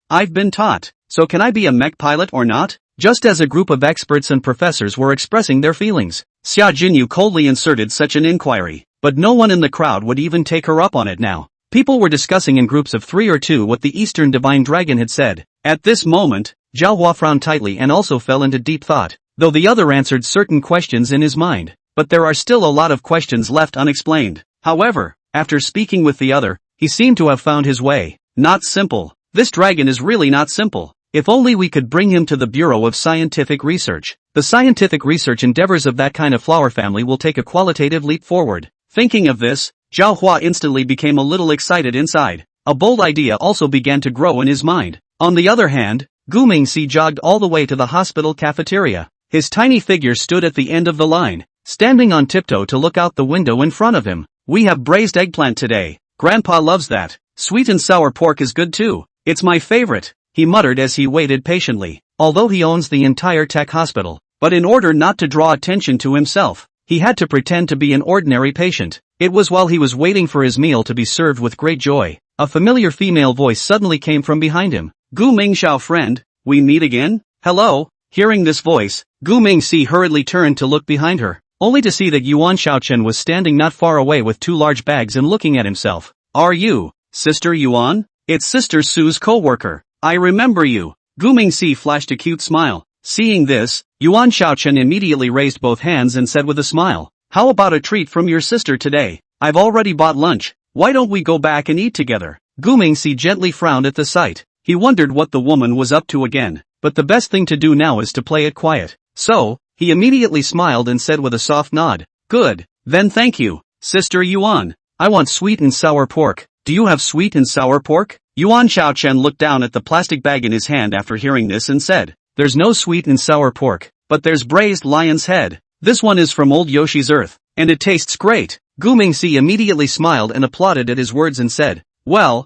So can I be a mech pilot or not? Just as a group of experts and professors were expressing their feelings, Xia Jinyu coldly inserted such an inquiry, but no one in the crowd would even take her up on it now. People were discussing in groups of 3 or 2 what the Eastern Divine Dragon had said. At this moment, Zhao Hua frowned tightly and also fell into deep thought, though the other answered certain questions in his mind. But there are still a lot of questions left unexplained. However, after speaking with the other, he seemed to have found his way. Not simple. This dragon is really not simple. If only we could bring him to the Bureau of Scientific Research. The scientific research endeavors of that kind of flower family will take a qualitative leap forward. Thinking of this, Zhao Hua instantly became a little excited inside. A bold idea also began to grow in his mind. On the other hand, Gu Mingxi jogged all the way to the hospital cafeteria. His tiny figure stood at the end of the line, standing on tiptoe to look out the window in front of him. We have braised eggplant today. Grandpa loves that. Sweet and sour pork is good too. It's my favorite, he muttered as he waited patiently. Although he owns the entire tech hospital, but in order not to draw attention to himself, he had to pretend to be an ordinary patient. It was while he was waiting for his meal to be served with great joy, a familiar female voice suddenly came from behind him. Gu Mingxiao friend, we meet again? Hello? Hearing this voice, Gu Mingxi hurriedly turned to look behind her, only to see that Yuan Xiaochen was standing not far away with 2 large bags and looking at himself. Are you, Sister Yuan? It's Sister Su's co-worker. I remember you. Gu Mingxi flashed a cute smile. Seeing this, Yuan Xiaochen immediately raised both hands and said with a smile, how about a treat from your sister today? I've already bought lunch. Why don't we go back and eat together? Gu Mingxi gently frowned at the sight. He wondered what the woman was up to again, but the best thing to do now is to play it quiet. So, he immediately smiled and said with a soft nod, good, then thank you, Sister Yuan. I want sweet and sour pork. Do you have sweet and sour pork? Yuan Xiaochen looked down at the plastic bag in his hand after hearing this and said, there's no sweet and sour pork, but there's braised lion's head. This one is from old Yoshi's earth, and it tastes great. Gu Mingxi immediately smiled and applauded at his words and said, well,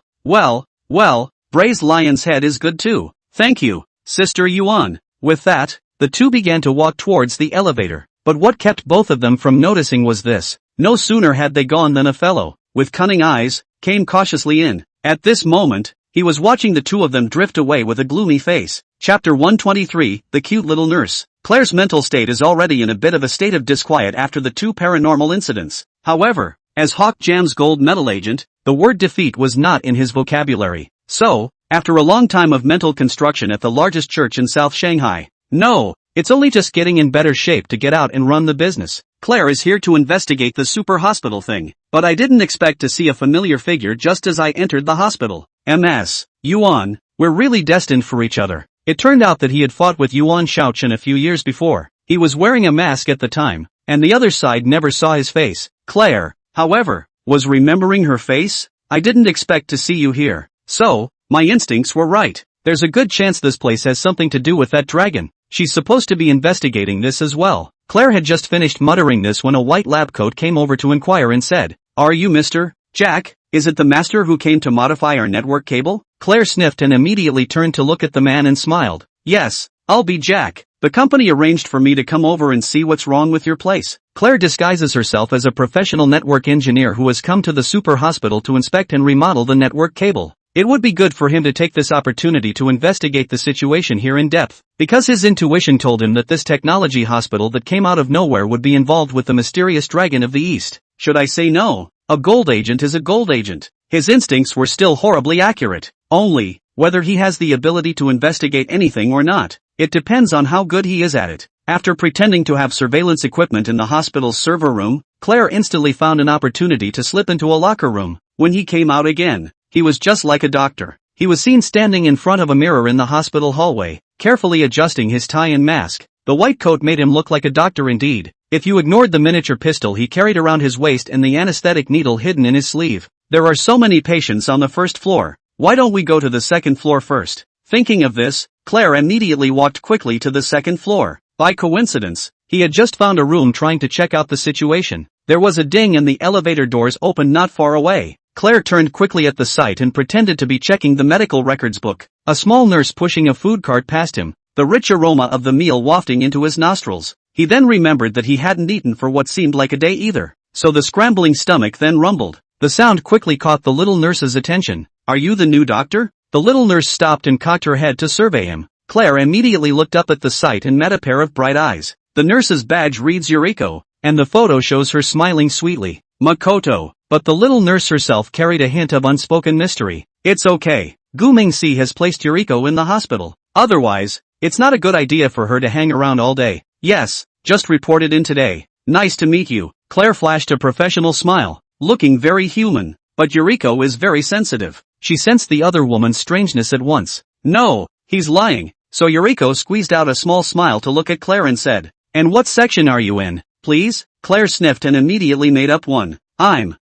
braised lion's head is good too. Thank you, Sister Yuan. With that, the two began to walk towards the elevator. But what kept both of them from noticing was this. No sooner had they gone than a fellow, with cunning eyes, came cautiously in. At this moment, he was watching the two of them drift away with a gloomy face. Chapter 123, The Cute Little Nurse. Claire's mental state is already in a bit of a state of disquiet after the 2 paranormal incidents. However, as Hawk Jam's gold medal agent, the word defeat was not in his vocabulary. So, after a long time of mental construction at the largest church in South Shanghai, no, it's only just getting in better shape to get out and run the business. Claire is here to investigate the super hospital thing, but I didn't expect to see a familiar figure just as I entered the hospital. MS. Yuan, we're really destined for each other. It turned out that he had fought with Yuan Xiaochen a few years before. He was wearing a mask at the time, and the other side never saw his face. Claire, however, was remembering her face. I didn't expect to see you here. So, my instincts were right. There's a good chance this place has something to do with that dragon. She's supposed to be investigating this as well. Claire had just finished muttering this when a white lab coat came over to inquire and said, are you Mr. Jack? Is it the master who came to modify our network cable? Claire sniffed and immediately turned to look at the man and smiled. Yes, I'll be Jack. The company arranged for me to come over and see what's wrong with your place. Claire disguises herself as a professional network engineer who has come to the super hospital to inspect and remodel the network cable. It would be good for him to take this opportunity to investigate the situation here in depth, because his intuition told him that this technology hospital that came out of nowhere would be involved with the mysterious dragon of the East. Should I say no? A gold agent is a gold agent. His instincts were still horribly accurate. Only, whether he has the ability to investigate anything or not, it depends on how good he is at it. After pretending to have surveillance equipment in the hospital's server room, Claire instantly found an opportunity to slip into a locker room. When he came out again, he was just like a doctor. He was seen standing in front of a mirror in the hospital hallway, carefully adjusting his tie and mask. The white coat made him look like a doctor indeed, if you ignored the miniature pistol he carried around his waist and the anesthetic needle hidden in his sleeve. There are so many patients on the first floor. Why don't we go to the second floor first? Thinking of this, Claire immediately walked quickly to the second floor. By coincidence, he had just found a room trying to check out the situation. There was a ding and the elevator doors opened not far away. Claire turned quickly at the sight and pretended to be checking the medical records book. A small nurse pushing a food cart passed him, the rich aroma of the meal wafting into his nostrils. He then remembered that he hadn't eaten for what seemed like a day either, so the scrambling stomach then rumbled. The sound quickly caught the little nurse's attention. "Are you the new doctor?" The little nurse stopped and cocked her head to survey him. Claire immediately looked up at the sight and met a pair of bright eyes. The nurse's badge reads Yuriko, and the photo shows her smiling sweetly. Makoto. But the little nurse herself carried a hint of unspoken mystery. "It's okay. Gu Mingxi has placed Yuriko in the hospital. Otherwise, it's not a good idea for her to hang around all day." "Yes, just reported in today. Nice to meet you." Claire flashed a professional smile, looking very human. But Yuriko is very sensitive. She sensed the other woman's strangeness at once. "No, he's lying." So Yuriko squeezed out a small smile to look at Claire and said, "And what section are you in, please?" Claire sniffed and immediately made up one. "I'm,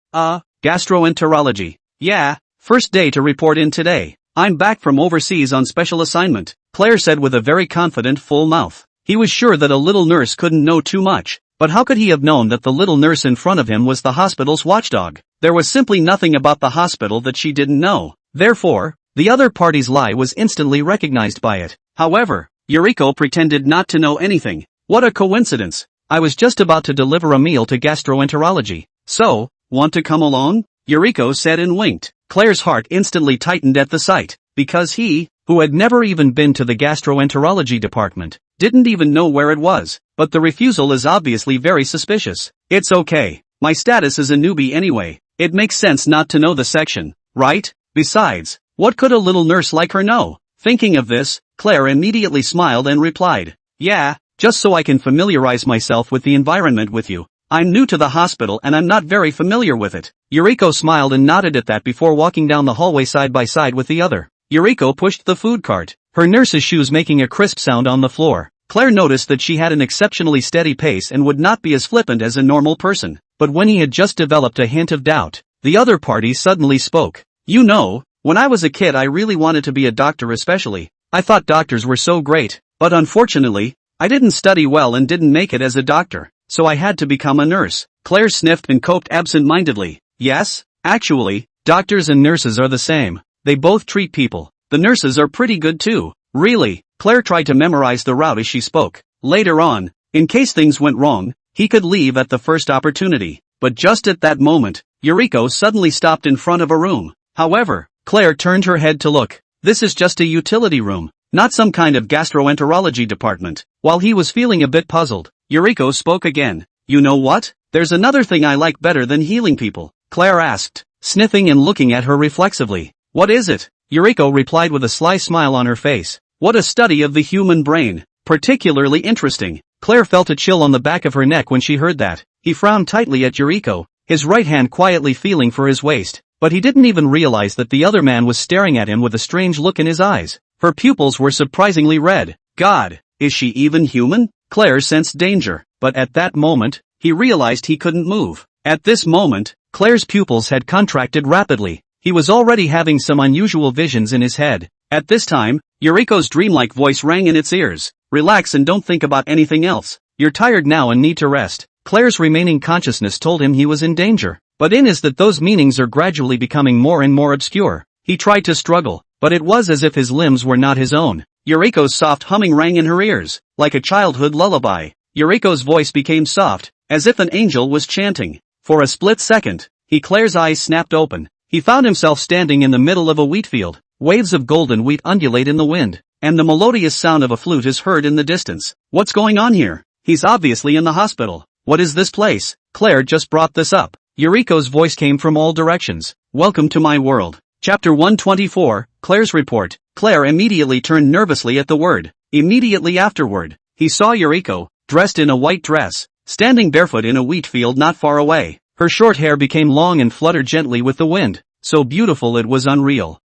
gastroenterology." "Yeah, first day to report in today. I'm back from overseas on special assignment," Claire said with a very confident full mouth. He was sure that a little nurse couldn't know too much, but how could he have known that the little nurse in front of him was the hospital's watchdog? There was simply nothing about the hospital that she didn't know. Therefore, the other party's lie was instantly recognized by it. However, Yuriko pretended not to know anything. "What a coincidence. I was just about to deliver a meal to gastroenterology. So, want to come along?" Yuriko said and winked. Claire's heart instantly tightened at the sight, because he, who had never even been to the gastroenterology department, didn't even know where it was. But the refusal is obviously very suspicious. "It's okay. My status is a newbie anyway. It makes sense not to know the section, right? Besides, what could a little nurse like her know?" Thinking of this, Claire immediately smiled and replied, "Yeah, just so I can familiarize myself with the environment with you. I'm new to the hospital and I'm not very familiar with it." Yuriko smiled and nodded at that before walking down the hallway side by side with the other. Yuriko pushed the food cart, her nurse's shoes making a crisp sound on the floor. Claire noticed that she had an exceptionally steady pace and would not be as flippant as a normal person. But when he had just developed a hint of doubt, the other party suddenly spoke. "You know, when I was a kid I really wanted to be a doctor especially. I thought doctors were so great, but unfortunately, I didn't study well and didn't make it as a doctor, so I had to become a nurse." Claire sniffed and coped absent-mindedly. "Yes, actually, doctors and nurses are the same. They both treat people. The nurses are pretty good too." "Really?" Claire tried to memorize the route as she spoke. Later on, in case things went wrong, he could leave at the first opportunity. But just at that moment, Yuriko suddenly stopped in front of a room. However, Claire turned her head to look. This is just a utility room, not some kind of gastroenterology department. While he was feeling a bit puzzled, Yuriko spoke again. "You know what? There's another thing I like better than healing people," Claire asked, sniffing and looking at her reflexively. "What is it?" Yuriko replied with a sly smile on her face. "What a study of the human brain. Particularly interesting." Claire felt a chill on the back of her neck when she heard that. He frowned tightly at Yuriko, his right hand quietly feeling for his waist, but he didn't even realize that the other man was staring at him with a strange look in his eyes. Her pupils were surprisingly red. God, is she even human? Claire sensed danger, but at that moment, he realized he couldn't move. At this moment, Claire's pupils had contracted rapidly. He was already having some unusual visions in his head. At this time, Yuriko's dreamlike voice rang in its ears. "Relax and don't think about anything else. You're tired now and need to rest." Claire's remaining consciousness told him he was in danger, but in is that those meanings are gradually becoming more and more obscure. He tried to struggle, but it was as if his limbs were not his own. Yuriko's soft humming rang in her ears, like a childhood lullaby. Yuriko's voice became soft, as if an angel was chanting. For a split second, Claire's eyes snapped open. He found himself standing in the middle of a wheat field. Waves of golden wheat undulate in the wind, and the melodious sound of a flute is heard in the distance. What's going on here? He's obviously in the hospital. What is this place? Claire just brought this up. Yuriko's voice came from all directions. Welcome to my world. Chapter 124, Claire's report. Claire immediately turned nervously at the word. Immediately afterward, he saw Yuriko, dressed in a white dress, standing barefoot in a wheat field not far away. Her short hair became long and fluttered gently with the wind, so beautiful it was unreal.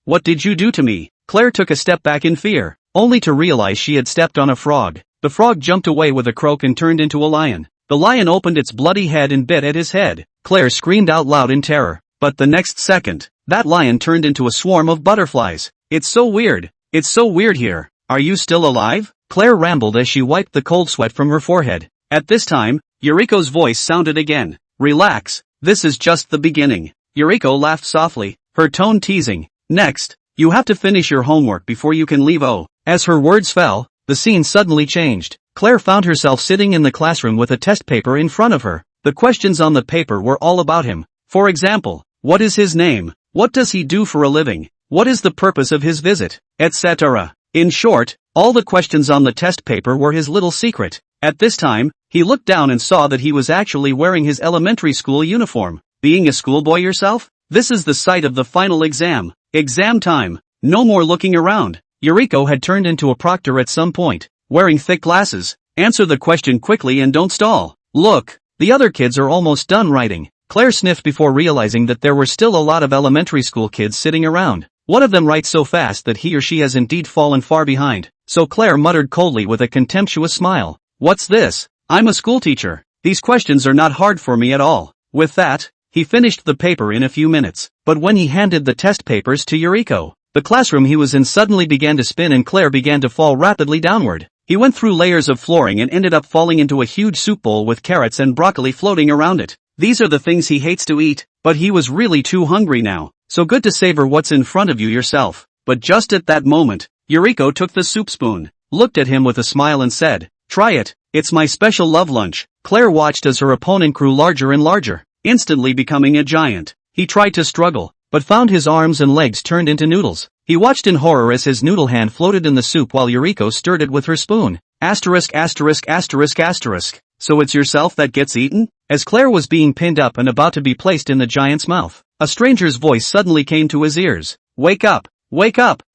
What did you do to me? Claire took a step back in fear, only to realize she had stepped on a frog. The frog jumped away with a croak and turned into a lion. The lion opened its bloody head and bit at his head. Claire screamed out loud in terror. But the next second, that lion turned into a swarm of butterflies. It's so weird. It's so weird here. Are you still alive? Claire rambled as she wiped the cold sweat from her forehead. At this time, Yuriko's voice sounded again. Relax, this is just the beginning. Yuriko laughed softly, her tone teasing. Next, you have to finish your homework before you can leave. Oh. As her words fell, the scene suddenly changed. Claire found herself sitting in the classroom with a test paper in front of her. The questions on the paper were all about him. For example, what is his name? What does he do for a living? What is the purpose of his visit? Etc. In short, all the questions on the test paper were his little secret. At this time, he looked down and saw that he was actually wearing his elementary school uniform. Being a schoolboy yourself? This is the site of the final exam. Exam time. No more looking around. Yuriko had turned into a proctor at some point. Wearing thick glasses. Answer the question quickly and don't stall. Look, the other kids are almost done writing. Claire sniffed before realizing that there were still a lot of elementary school kids sitting around. One of them writes so fast that he or she has indeed fallen far behind. So Claire muttered coldly with a contemptuous smile. What's this? I'm a schoolteacher. These questions are not hard for me at all. With that, he finished the paper in a few minutes. But when he handed the test papers to Yuriko, the classroom he was in suddenly began to spin and Claire began to fall rapidly downward. He went through layers of flooring and ended up falling into a huge soup bowl with carrots and broccoli floating around it. These are the things he hates to eat, but he was really too hungry now. So good to savor what's in front of you yourself. But just at that moment, Yuriko took the soup spoon, looked at him with a smile and said, try it, it's my special love lunch. Claire watched as her opponent grew larger and larger, instantly becoming a giant. He tried to struggle, but found his arms and legs turned into noodles. He watched in horror as his noodle hand floated in the soup while Yuriko stirred it with her spoon. Asterisk asterisk asterisk asterisk. So it's yourself that gets eaten? As Claire was being pinned up and about to be placed in the giant's mouth, a stranger's voice suddenly came to his ears. Wake up,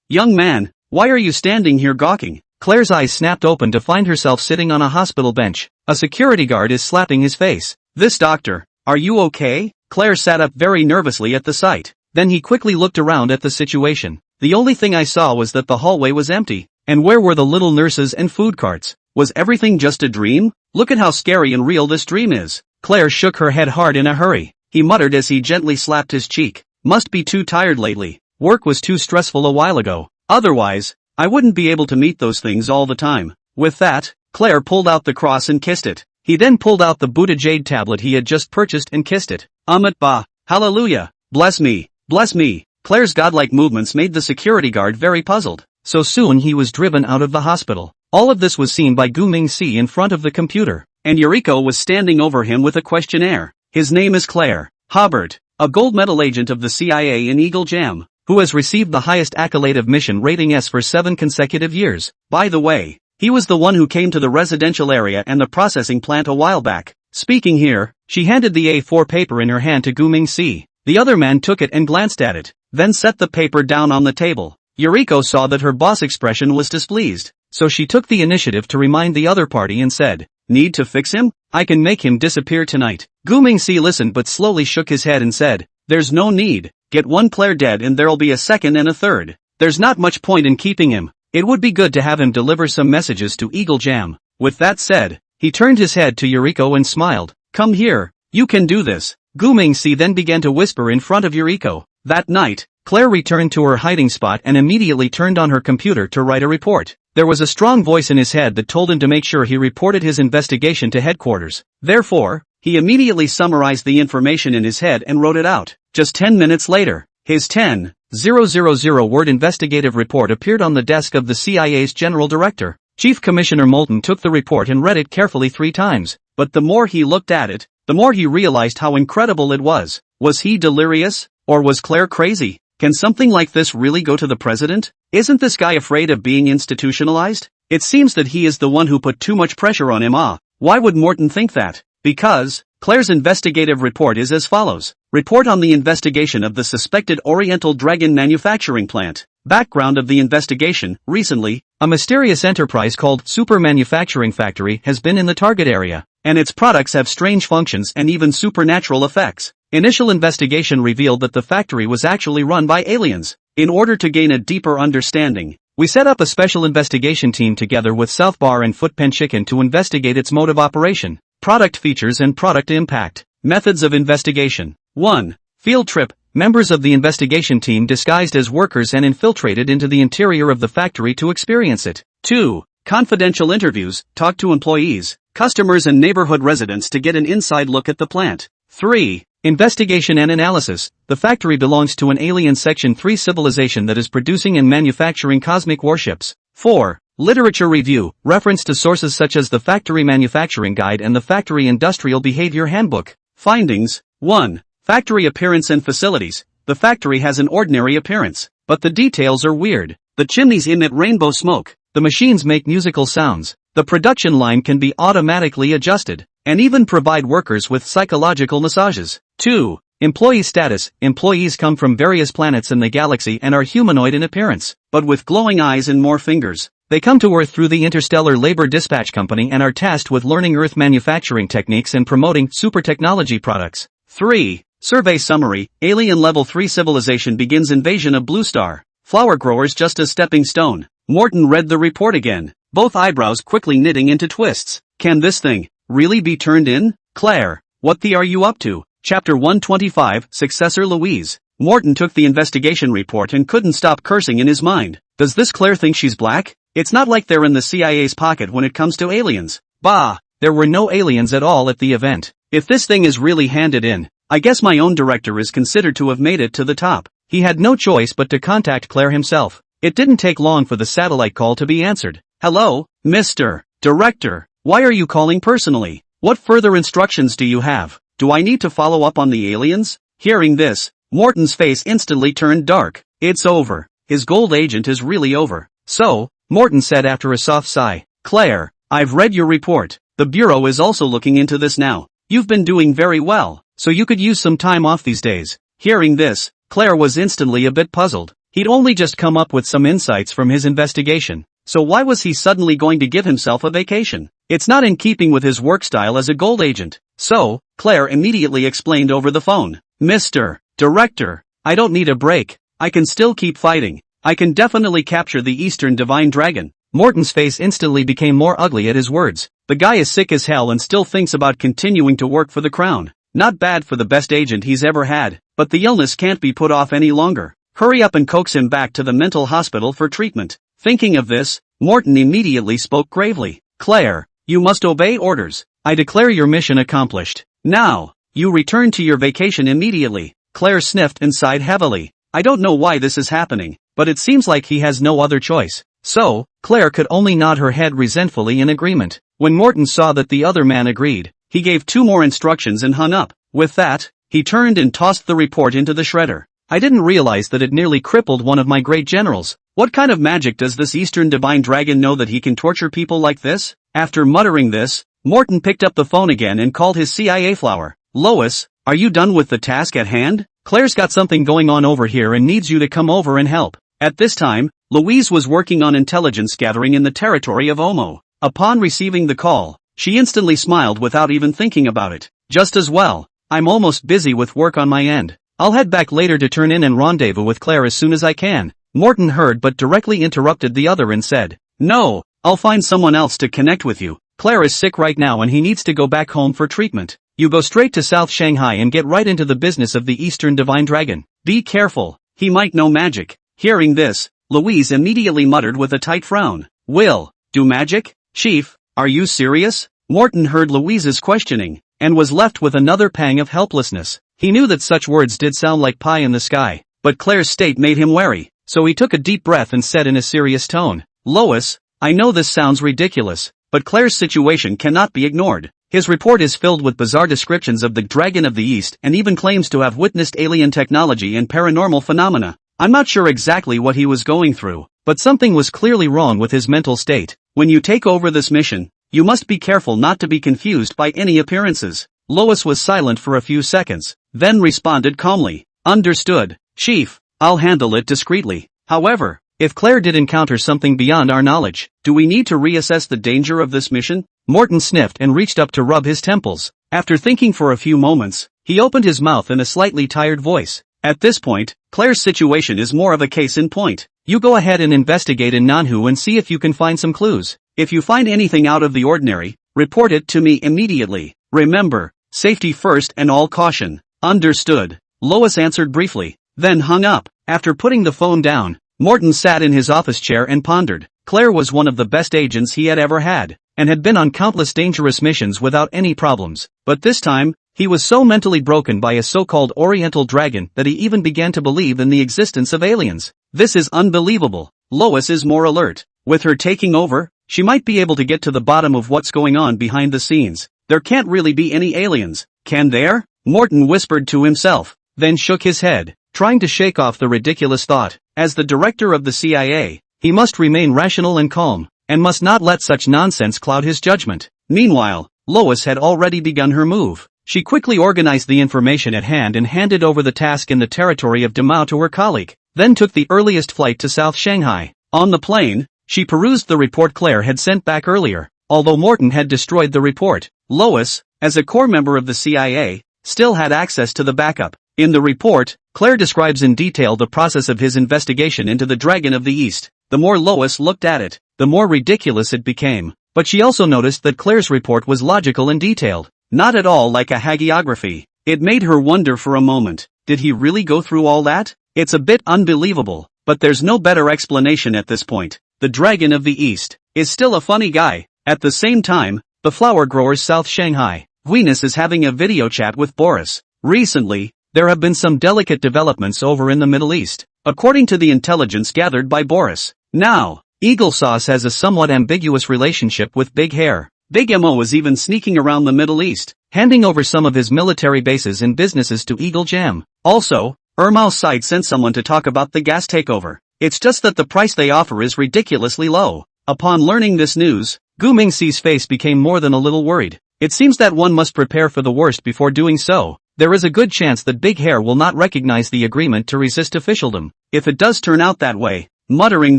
young man, why are you standing here gawking? Claire's eyes snapped open to find herself sitting on a hospital bench. A security guard is slapping his face. This doctor, are you okay? Claire sat up very nervously at the sight. Then he quickly looked around at the situation. The only thing I saw was that the hallway was empty. And where were the little nurses and food carts? Was everything just a dream? Look at how scary and real this dream is. Claire shook her head hard in a hurry. He muttered as he gently slapped his cheek. Must be too tired lately. Work was too stressful a while ago. Otherwise, I wouldn't be able to meet those things all the time. With that, Claire pulled out the cross and kissed it. He then pulled out the Buddha jade tablet he had just purchased and kissed it. Amit Ba. Hallelujah. Bless me. Bless me. Claire's godlike movements made the security guard very puzzled. So soon he was driven out of the hospital. All of this was seen by Gu Mingxi in front of the computer. And Yuriko was standing over him with a questionnaire. His name is Claire Hubbard, a gold medal agent of the CIA in Eagle Jam, who has received the highest accolade of mission rating S for 7 consecutive years. By the way, he was the one who came to the residential area and the processing plant a while back. Speaking here, she handed the A4 paper in her hand to Gu Mingxi. The other man took it and glanced at it, then set the paper down on the table. Yuriko saw that her boss' expression was displeased, so she took the initiative to remind the other party and said, need to fix him? I can make him disappear tonight. Gu Mingxi listened but slowly shook his head and said, there's no need. Get one Claire dead and there'll be a second and a third. There's not much point in keeping him. It would be good to have him deliver some messages to Eagle Jam. With that said, he turned his head to Yuriko and smiled. Come here, you can do this. Gu Mingxi then began to whisper in front of Yuriko. That night, Claire returned to her hiding spot and immediately turned on her computer to write a report. There was a strong voice in his head that told him to make sure he reported his investigation to headquarters. Therefore, he immediately summarized the information in his head and wrote it out. Just 10 minutes later, his 10,000-word investigative report appeared on the desk of the CIA's general director. Chief Commissioner Moulton took the report and read it carefully 3 times. But the more he looked at it, the more he realized how incredible it was. Was he delirious? Or was Claire crazy? Can something like this really go to the president? Isn't this guy afraid of being institutionalized? It seems that he is the one who put too much pressure on him. Why would Morton think that? Because Claire's investigative report is as follows. Report on the investigation of the suspected Oriental Dragon manufacturing plant. Background of the investigation. Recently, a mysterious enterprise called Super Manufacturing Factory has been in the target area, and its products have strange functions and even supernatural effects. Initial investigation revealed that the factory was actually run by aliens. In order to gain a deeper understanding, We set up a special investigation team together with South Bar and Footpen Chicken to investigate its mode of operation, product features and product impact. Methods of investigation. 1. Field trip. Members of the investigation team disguised as workers and infiltrated into the interior of the factory to experience it. 2. Confidential interviews. Talk to employees, customers and neighborhood residents to get an inside look at the plant. 3. Investigation and analysis. The factory belongs to an alien Section 3 civilization that is producing and manufacturing cosmic warships. 4. Literature review. Reference to sources such as the Factory Manufacturing Guide and the Factory Industrial Behavior Handbook. Findings. 1. Factory appearance and facilities. The factory has an ordinary appearance, but the details are weird. The chimneys emit rainbow smoke. The machines make musical sounds. The production line can be automatically adjusted, and even provide workers with psychological massages. 2. Employee status. Employees come from various planets in the galaxy and are humanoid in appearance, but with glowing eyes and more fingers. They come to Earth through the Interstellar Labor Dispatch Company and are tasked with learning Earth manufacturing techniques and promoting super technology products. 3. Survey summary. Alien Level 3 civilization begins invasion of Blue Star. Flower growers just a stepping stone. Morton read the report again, both eyebrows quickly knitting into twists. Can this thing really be turned in? Claire, what the are you up to? Chapter 125, Successor Louise. Morton took the investigation report and couldn't stop cursing in his mind. Does this Claire think she's black? It's not like they're in the CIA's pocket when it comes to aliens. Bah, there were no aliens at all at the event. If this thing is really handed in, I guess my own director is considered to have made it to the top. He had no choice but to contact Claire himself. It didn't take long for the satellite call to be answered. Hello, Mr. Director. Why are you calling personally? What further instructions do you have? Do I need to follow up on the aliens? Hearing this, Morton's face instantly turned dark. It's over. His gold agent is really over. So, Morton said after a soft sigh. Claire, I've read your report. The Bureau is also looking into this now. You've been doing very well, so you could use some time off these days. Hearing this, Claire was instantly a bit puzzled. He'd only just come up with some insights from his investigation, so why was he suddenly going to give himself a vacation? It's not in keeping with his work style as a gold agent. So, Claire immediately explained over the phone. Mr. Director, I don't need a break. I can still keep fighting. I can definitely capture the Eastern Divine Dragon. Morton's face instantly became more ugly at his words. The guy is sick as hell and still thinks about continuing to work for the crown. Not bad for the best agent he's ever had, but the illness can't be put off any longer. Hurry up and coax him back to the mental hospital for treatment. Thinking of this, Morton immediately spoke gravely. Claire, you must obey orders. I declare your mission accomplished. Now, you return to your vacation immediately. Claire sniffed and sighed heavily. I don't know why this is happening, but it seems like he has no other choice. So, Claire could only nod her head resentfully in agreement. When Morton saw that the other man agreed, he gave 2 more instructions and hung up. With that, he turned and tossed the report into the shredder. I didn't realize that it nearly crippled one of my great generals. What kind of magic does this Eastern Divine Dragon know that he can torture people like this? After muttering this, Morton picked up the phone again and called his CIA flower. Lois, are you done with the task at hand? Claire's got something going on over here and needs you to come over and help. At this time, Louise was working on intelligence gathering in the territory of Omo. Upon receiving the call, she instantly smiled without even thinking about it. Just as well. I'm almost busy with work on my end. I'll head back later to turn in and rendezvous with Claire as soon as I can. Morton heard but directly interrupted the other and said, No, I'll find someone else to connect with you. Claire is sick right now and he needs to go back home for treatment. You go straight to South Shanghai and get right into the business of the Eastern Divine Dragon. Be careful, he might know magic. Hearing this, Louise immediately muttered with a tight frown. Will, do magic? Chief, are you serious? Morton heard Louise's questioning, and was left with another pang of helplessness. He knew that such words did sound like pie in the sky, but Claire's state made him wary, so he took a deep breath and said in a serious tone, Lois, I know this sounds ridiculous, but Claire's situation cannot be ignored. His report is filled with bizarre descriptions of the Dragon of the East and even claims to have witnessed alien technology and paranormal phenomena. I'm not sure exactly what he was going through, but something was clearly wrong with his mental state. When you take over this mission, you must be careful not to be confused by any appearances. Lois was silent for a few seconds, then responded calmly. Understood, Chief, I'll handle it discreetly. However, if Claire did encounter something beyond our knowledge, do we need to reassess the danger of this mission? Morton sniffed and reached up to rub his temples. After thinking for a few moments, he opened his mouth in a slightly tired voice. At this point, Claire's situation is more of a case in point. You go ahead and investigate in Manhwa and see if you can find some clues. If you find anything out of the ordinary, report it to me immediately. Remember, safety first and all caution. Understood. Lois answered briefly, then hung up. After putting the phone down, Morton sat in his office chair and pondered. Claire was one of the best agents he had ever had, and had been on countless dangerous missions without any problems. But this time, he was so mentally broken by a so-called Oriental dragon that he even began to believe in the existence of aliens. This is unbelievable. Lois is more alert. With her taking over, she might be able to get to the bottom of what's going on behind the scenes. There can't really be any aliens, can there? Morton whispered to himself, then shook his head, trying to shake off the ridiculous thought. As the director of the CIA, he must remain rational and calm, and must not let such nonsense cloud his judgment. Meanwhile, Lois had already begun her move. She quickly organized the information at hand and handed over the task in the territory of Damao to her colleague, then took the earliest flight to South Shanghai. On the plane, she perused the report Claire had sent back earlier. Although Morton had destroyed the report, Lois, as a core member of the CIA, still had access to the backup. In the report, Claire describes in detail the process of his investigation into the Dragon of the East. The more Lois looked at it, the more ridiculous it became. But she also noticed that Claire's report was logical and detailed, not at all like a hagiography. It made her wonder for a moment, did he really go through all that? It's a bit unbelievable, but there's no better explanation at this point. The Dragon of the East is still a funny guy. At the same time, the flower growers South Shanghai, Venus is having a video chat with Boris. Recently, there have been some delicate developments over in the Middle East, according to the intelligence gathered by Boris. Now, Eagle Sauce has a somewhat ambiguous relationship with Big Hair. Big Mo is even sneaking around the Middle East, handing over some of his military bases and businesses to Eagle Jam. Also, Ermao's side sent someone to talk about the gas takeover. It's just that the price they offer is ridiculously low. Upon learning this news, Gu Mingxi's face became more than a little worried. It seems that one must prepare for the worst before doing so. There is a good chance that Big Hair will not recognize the agreement to resist officialdom. If it does turn out that way. Muttering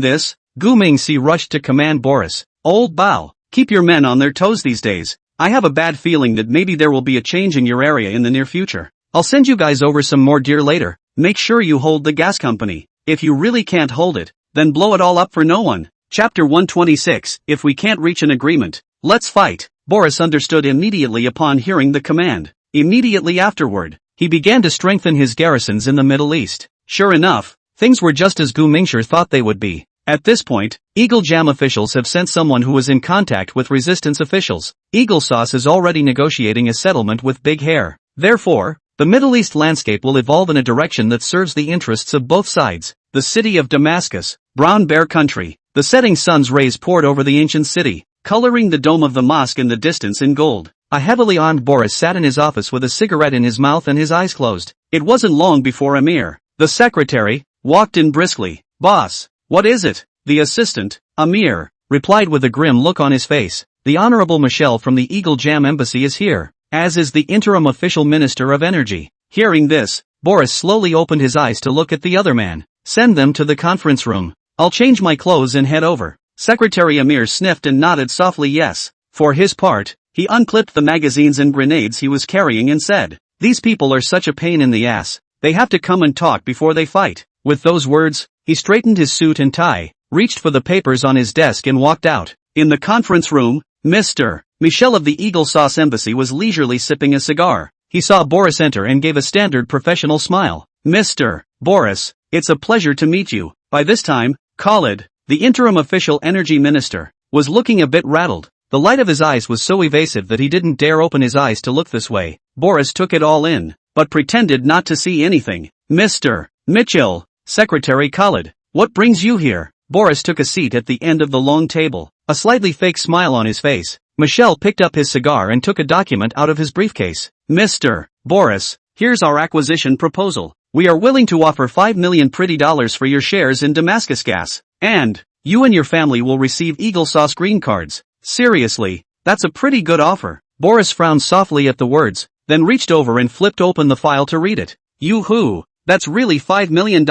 this, Gu Mingxi rushed to command Boris. Old Bao, keep your men on their toes these days. I have a bad feeling that maybe there will be a change in your area in the near future. I'll send you guys over some more deer later. Make sure you hold the gas company. If you really can't hold it, then blow it all up for no one. Chapter 126, If we can't reach an agreement, let's fight. Boris understood immediately upon hearing the command. Immediately afterward, he began to strengthen his garrisons in the Middle East. Sure enough, things were just as Gu Mingxi thought they would be. At this point, Eagle Jam officials have sent someone who was in contact with resistance officials. Eagle Sauce is already negotiating a settlement with Big Hair. Therefore, the Middle East landscape will evolve in a direction that serves the interests of both sides. The city of Damascus, Brown Bear Country. The setting sun's rays poured over the ancient city, coloring the dome of the mosque in the distance in gold. A heavily armed Boris sat in his office with a cigarette in his mouth and his eyes closed. It wasn't long before Amir, the secretary, walked in briskly. Boss, what is it? The assistant, Amir, replied with a grim look on his face. The Honorable Michelle from the Eagle Jam Embassy is here, as is the interim official minister of energy. Hearing this, Boris slowly opened his eyes to look at the other man. Send them to the conference room. I'll change my clothes and head over. Secretary Amir sniffed and nodded softly yes. For his part, he unclipped the magazines and grenades he was carrying and said, these people are such a pain in the ass. They have to come and talk before they fight. With those words, he straightened his suit and tie, reached for the papers on his desk and walked out. In the conference room, Mr. Michel of the Eagle Sauce Embassy was leisurely sipping a cigar. He saw Boris enter and gave a standard professional smile. Mr. Boris, it's a pleasure to meet you. By this time, Khalid, the interim official energy minister, was looking a bit rattled. The light of his eyes was so evasive that he didn't dare open his eyes to look this way. Boris took it all in, but pretended not to see anything. Mr. Mitchell, Secretary Khalid, what brings you here? Boris took a seat at the end of the long table, a slightly fake smile on his face. Michel picked up his cigar and took a document out of his briefcase. Mr. Boris, here's our acquisition proposal. We are willing to offer $5 million pretty dollars for your shares in Damascus Gas, and you and your family will receive Eagle Sauce green cards. Seriously, that's a pretty good offer. Boris frowned softly at the words, then reached over and flipped open the file to read it. Yoo-hoo, that's really $5 million.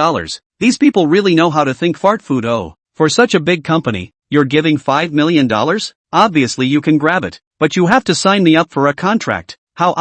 These people really know how to think fart food. Oh, for such a big company, you're giving $5 million? Obviously you can grab it, but you have to sign me up for a contract. How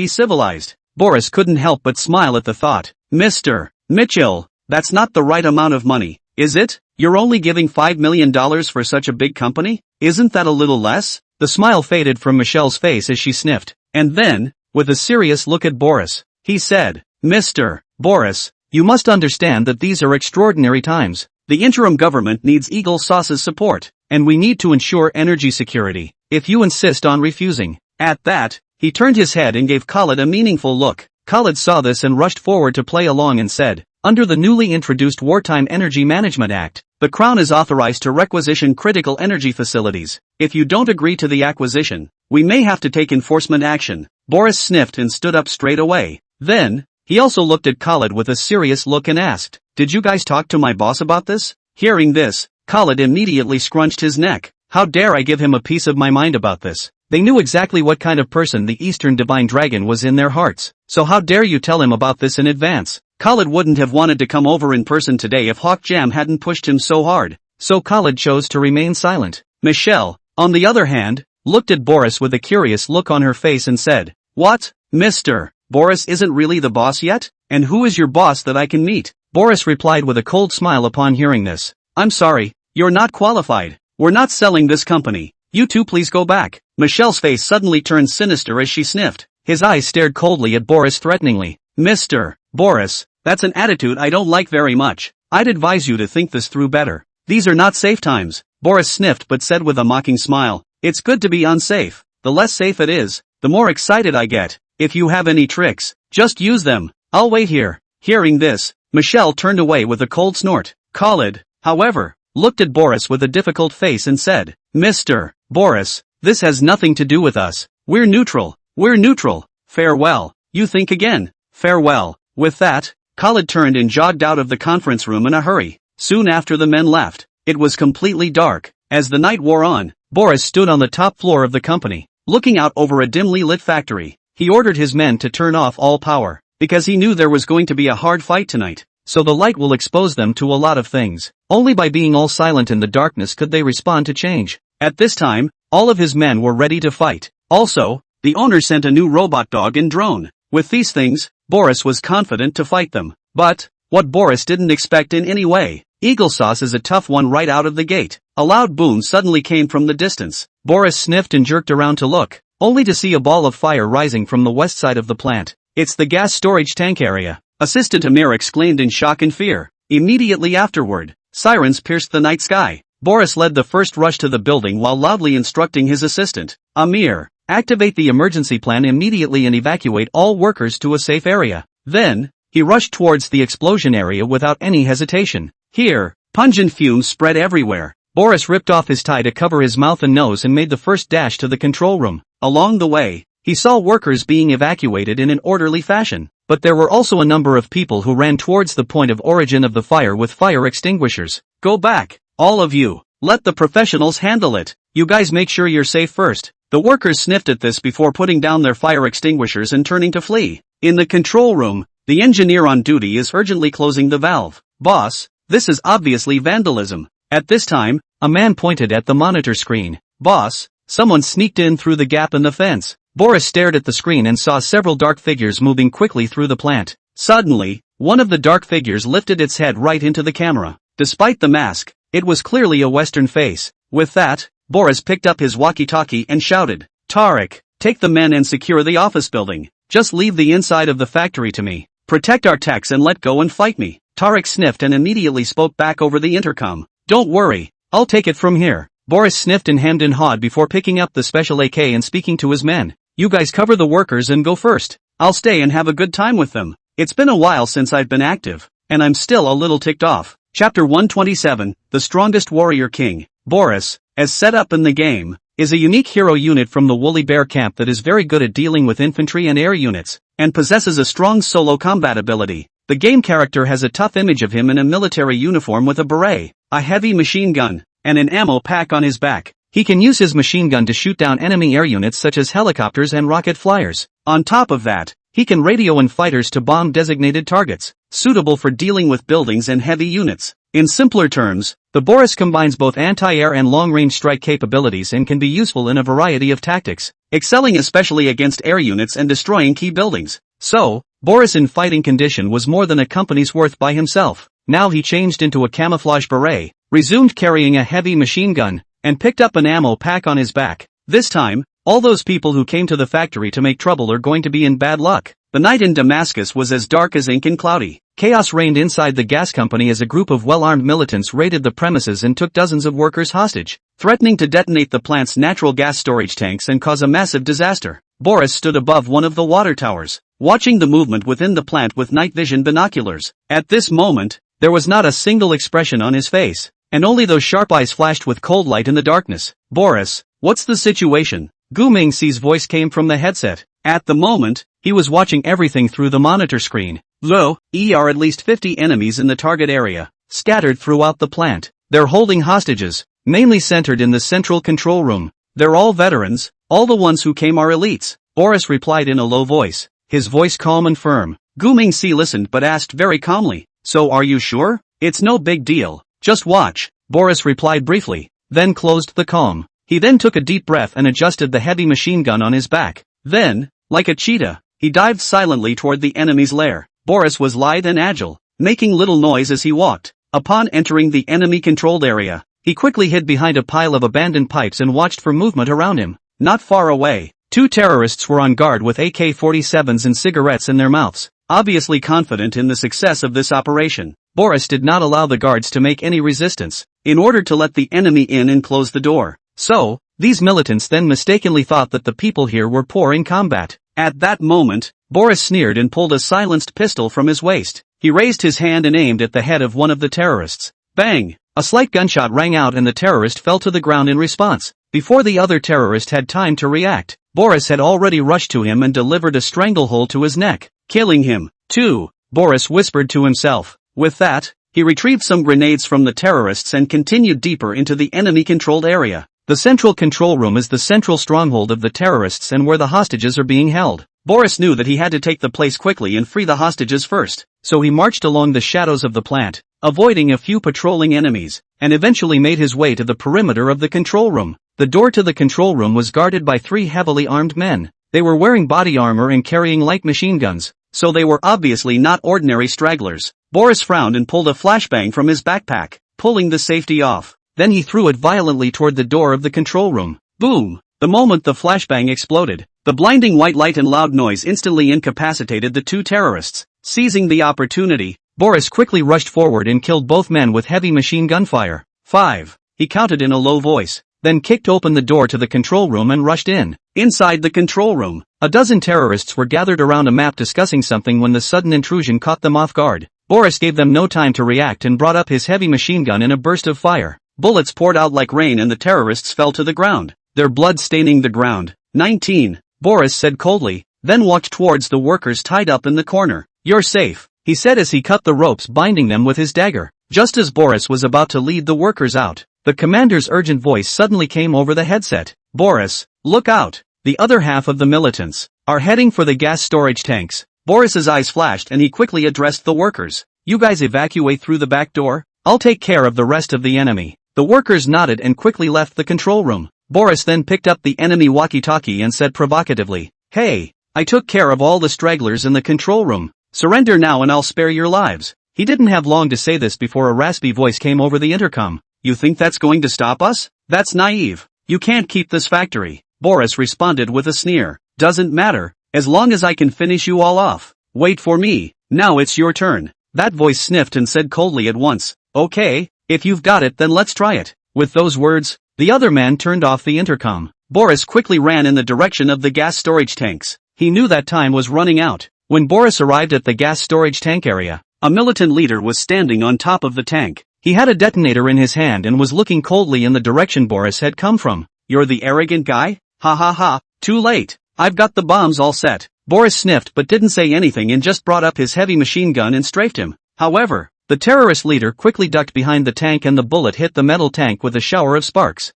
civilized. Boris couldn't help but smile at the thought. Mr. Mitchell, that's not the right amount of money, is it? You're only giving $5 million for such a big company? Isn't that a little less? The smile faded from Michelle's face as she sniffed, and then, with a serious look at Boris, he said, Mr. Boris, you must understand that these are extraordinary times. The interim government needs Eagle Sauce's support, and we need to ensure energy security. If you insist on refusing. At that, he turned his head and gave Khalid a meaningful look. Khalid saw this and rushed forward to play along and said, under the newly introduced Wartime Energy Management Act, the Crown is authorized to requisition critical energy facilities. If you don't agree to the acquisition, we may have to take enforcement action. Boris sniffed and stood up straight away. Then, he also looked at Khalid with a serious look and asked, did you guys talk to my boss about this? Hearing this, Khalid immediately scrunched his neck. How dare I give him a piece of my mind about this? They knew exactly what kind of person the Eastern Divine Dragon was in their hearts, so how dare you tell him about this in advance? Khalid wouldn't have wanted to come over in person today if Hawk Jam hadn't pushed him so hard, so Khalid chose to remain silent. Michelle, on the other hand, looked at Boris with a curious look on her face and said, what, Mr. Boris isn't really the boss yet? And who is your boss that I can meet? Boris replied with a cold smile upon hearing this. I'm sorry, you're not qualified. We're not selling this company. You two please go back. Michelle's face suddenly turned sinister as she sniffed. His eyes stared coldly at Boris threateningly. Mr. Boris, that's an attitude I don't like very much. I'd advise you to think this through better. These are not safe times. Boris sniffed but said with a mocking smile. It's good to be unsafe. The less safe it is, the more excited I get. If you have any tricks, just use them. I'll wait here. Hearing this, Michelle turned away with a cold snort. Khalid, however, looked at Boris with a difficult face and said, Mr. Boris, this has nothing to do with us. We're neutral. We're neutral. Farewell. You think again. Farewell. With that, Khalid turned and jogged out of the conference room in a hurry. Soon after the men left, it was completely dark. As the night wore on, Boris stood on the top floor of the company, looking out over a dimly lit factory. He ordered his men to turn off all power, because he knew there was going to be a hard fight tonight, so the light will expose them to a lot of things. Only by being all silent in the darkness could they respond to change. At this time, all of his men were ready to fight. Also, the owner sent a new robot dog and drone. With these things, Boris was confident to fight them. But, what Boris didn't expect in any way, Eagle Sauce is a tough one right out of the gate. A loud boom suddenly came from the distance. Boris sniffed and jerked around to look, only to see a ball of fire rising from the west side of the plant. It's the gas storage tank area. Assistant Amir exclaimed in shock and fear. Immediately afterward, sirens pierced the night sky. Boris led the first rush to the building while loudly instructing his assistant, Amir, activate the emergency plan immediately and evacuate all workers to a safe area. Then, he rushed towards the explosion area without any hesitation. Here, pungent fumes spread everywhere. Boris ripped off his tie to cover his mouth and nose and made the first dash to the control room. Along the way, he saw workers being evacuated in an orderly fashion, but there were also a number of people who ran towards the point of origin of the fire with fire extinguishers. Go back, all of you. Let the professionals handle it. You guys make sure you're safe first. The workers sniffed at this before putting down their fire extinguishers and turning to flee. In the control room, the engineer on duty is urgently closing the valve. Boss, this is obviously vandalism. At this time, a man pointed at the monitor screen. Boss, someone sneaked in through the gap in the fence. Boris stared at the screen and saw several dark figures moving quickly through the plant. Suddenly, one of the dark figures lifted its head right into the camera. Despite the mask, it was clearly a Western face. With that, Boris picked up his walkie-talkie and shouted, Tariq, take the men and secure the office building. Just leave the inside of the factory to me. Protect our techs and let go and fight me. Tariq sniffed and immediately spoke back over the intercom. Don't worry, I'll take it from here. Boris sniffed and hemmed and hawed before picking up the special AK and speaking to his men. You guys cover the workers and go first. I'll stay and have a good time with them. It's been a while since I've been active, and I'm still a little ticked off. Chapter 127, The Strongest Warrior King. Boris, as set up in the game, is a unique hero unit from the Woolly Bear camp that is very good at dealing with infantry and air units, and possesses a strong solo combat ability. The game character has a tough image of him in a military uniform with a beret, a heavy machine gun, and an ammo pack on his back. He can use his machine gun to shoot down enemy air units such as helicopters and rocket flyers. On top of that, he can radio in fighters to bomb designated targets, suitable for dealing with buildings and heavy units. In simpler terms, the Boris combines both anti-air and long-range strike capabilities and can be useful in a variety of tactics, excelling especially against air units and destroying key buildings. So, Boris in fighting condition was more than a company's worth by himself. Now he changed into a camouflage beret, resumed carrying a heavy machine gun, and picked up an ammo pack on his back. This time, all those people who came to the factory to make trouble are going to be in bad luck. The night in Damascus was as dark as ink and cloudy. Chaos reigned inside the gas company as a group of well-armed militants raided the premises and took dozens of workers hostage, threatening to detonate the plant's natural gas storage tanks and cause a massive disaster. Boris stood above one of the water towers, watching the movement within the plant with night vision binoculars. At this moment, there was not a single expression on his face, and only those sharp eyes flashed with cold light in the darkness. "Boris, what's the situation?" Gu Mingxi's voice came from the headset. At the moment, he was watching everything through the monitor screen. At least 50 enemies in the target area, scattered throughout the plant. They're holding hostages, mainly centered in the central control room. They're all veterans, all the ones who came are elites. Boris replied in a low voice, his voice calm and firm. Gu Mingxi listened but asked very calmly, "So are you sure? It's no big deal. Just watch." Boris replied briefly, then closed the calm. He then took a deep breath and adjusted the heavy machine gun on his back. Then, like a cheetah, he dived silently toward the enemy's lair. Boris was lithe and agile, making little noise as he walked. Upon entering the enemy-controlled area, he quickly hid behind a pile of abandoned pipes and watched for movement around him. Not far away, two terrorists were on guard with AK-47s and cigarettes in their mouths, obviously confident in the success of this operation. Boris did not allow the guards to make any resistance, in order to let the enemy in and close the door. So, these militants then mistakenly thought that the people here were poor in combat. At that moment, Boris sneered and pulled a silenced pistol from his waist. He raised his hand and aimed at the head of one of the terrorists. Bang! A slight gunshot rang out and the terrorist fell to the ground in response. Before the other terrorist had time to react, Boris had already rushed to him and delivered a stranglehold to his neck, killing him. "Too," Boris whispered to himself. With that, he retrieved some grenades from the terrorists and continued deeper into the enemy-controlled area. The central control room is the central stronghold of the terrorists and where the hostages are being held. Boris knew that he had to take the place quickly and free the hostages first, so he marched along the shadows of the plant, avoiding a few patrolling enemies, and eventually made his way to the perimeter of the control room. The door to the control room was guarded by 3 heavily armed men. They were wearing body armor and carrying light machine guns, so they were obviously not ordinary stragglers. Boris frowned and pulled a flashbang from his backpack, pulling the safety off. Then he threw it violently toward the door of the control room. Boom! The moment the flashbang exploded, the blinding white light and loud noise instantly incapacitated the 2 terrorists. Seizing the opportunity, Boris quickly rushed forward and killed both men with heavy machine gun fire. 5. He counted in a low voice, then kicked open the door to the control room and rushed in. Inside the control room, a dozen terrorists were gathered around a map discussing something when the sudden intrusion caught them off guard. Boris gave them no time to react and brought up his heavy machine gun in a burst of fire. Bullets poured out like rain and the terrorists fell to the ground, their blood staining the ground. 19. Boris said coldly, then walked towards the workers tied up in the corner. "You're safe," he said as he cut the ropes binding them with his dagger. Just as Boris was about to lead the workers out, the commander's urgent voice suddenly came over the headset. "Boris, look out! The other half of the militants are heading for the gas storage tanks." Boris's eyes flashed and he quickly addressed the workers. "You guys evacuate through the back door. I'll take care of the rest of the enemy." The workers nodded and quickly left the control room. Boris then picked up the enemy walkie-talkie and said provocatively, "Hey, I took care of all the stragglers in the control room. Surrender now and I'll spare your lives." He didn't have long to say this before a raspy voice came over the intercom. "You think that's going to stop us? That's naive. You can't keep this factory." Boris responded with a sneer. "Doesn't matter, as long as I can finish you all off. Wait for me, now it's your turn." That voice sniffed and said coldly at once, "Okay, if you've got it then let's try it." With those words, the other man turned off the intercom. Boris quickly ran in the direction of the gas storage tanks. He knew that time was running out. When Boris arrived at the gas storage tank area, a militant leader was standing on top of the tank. He had a detonator in his hand and was looking coldly in the direction Boris had come from. "You're the arrogant guy? Ha ha ha, too late. I've got the bombs all set." Boris sniffed but didn't say anything and just brought up his heavy machine gun and strafed him. However, the terrorist leader quickly ducked behind the tank and the bullet hit the metal tank with a shower of sparks.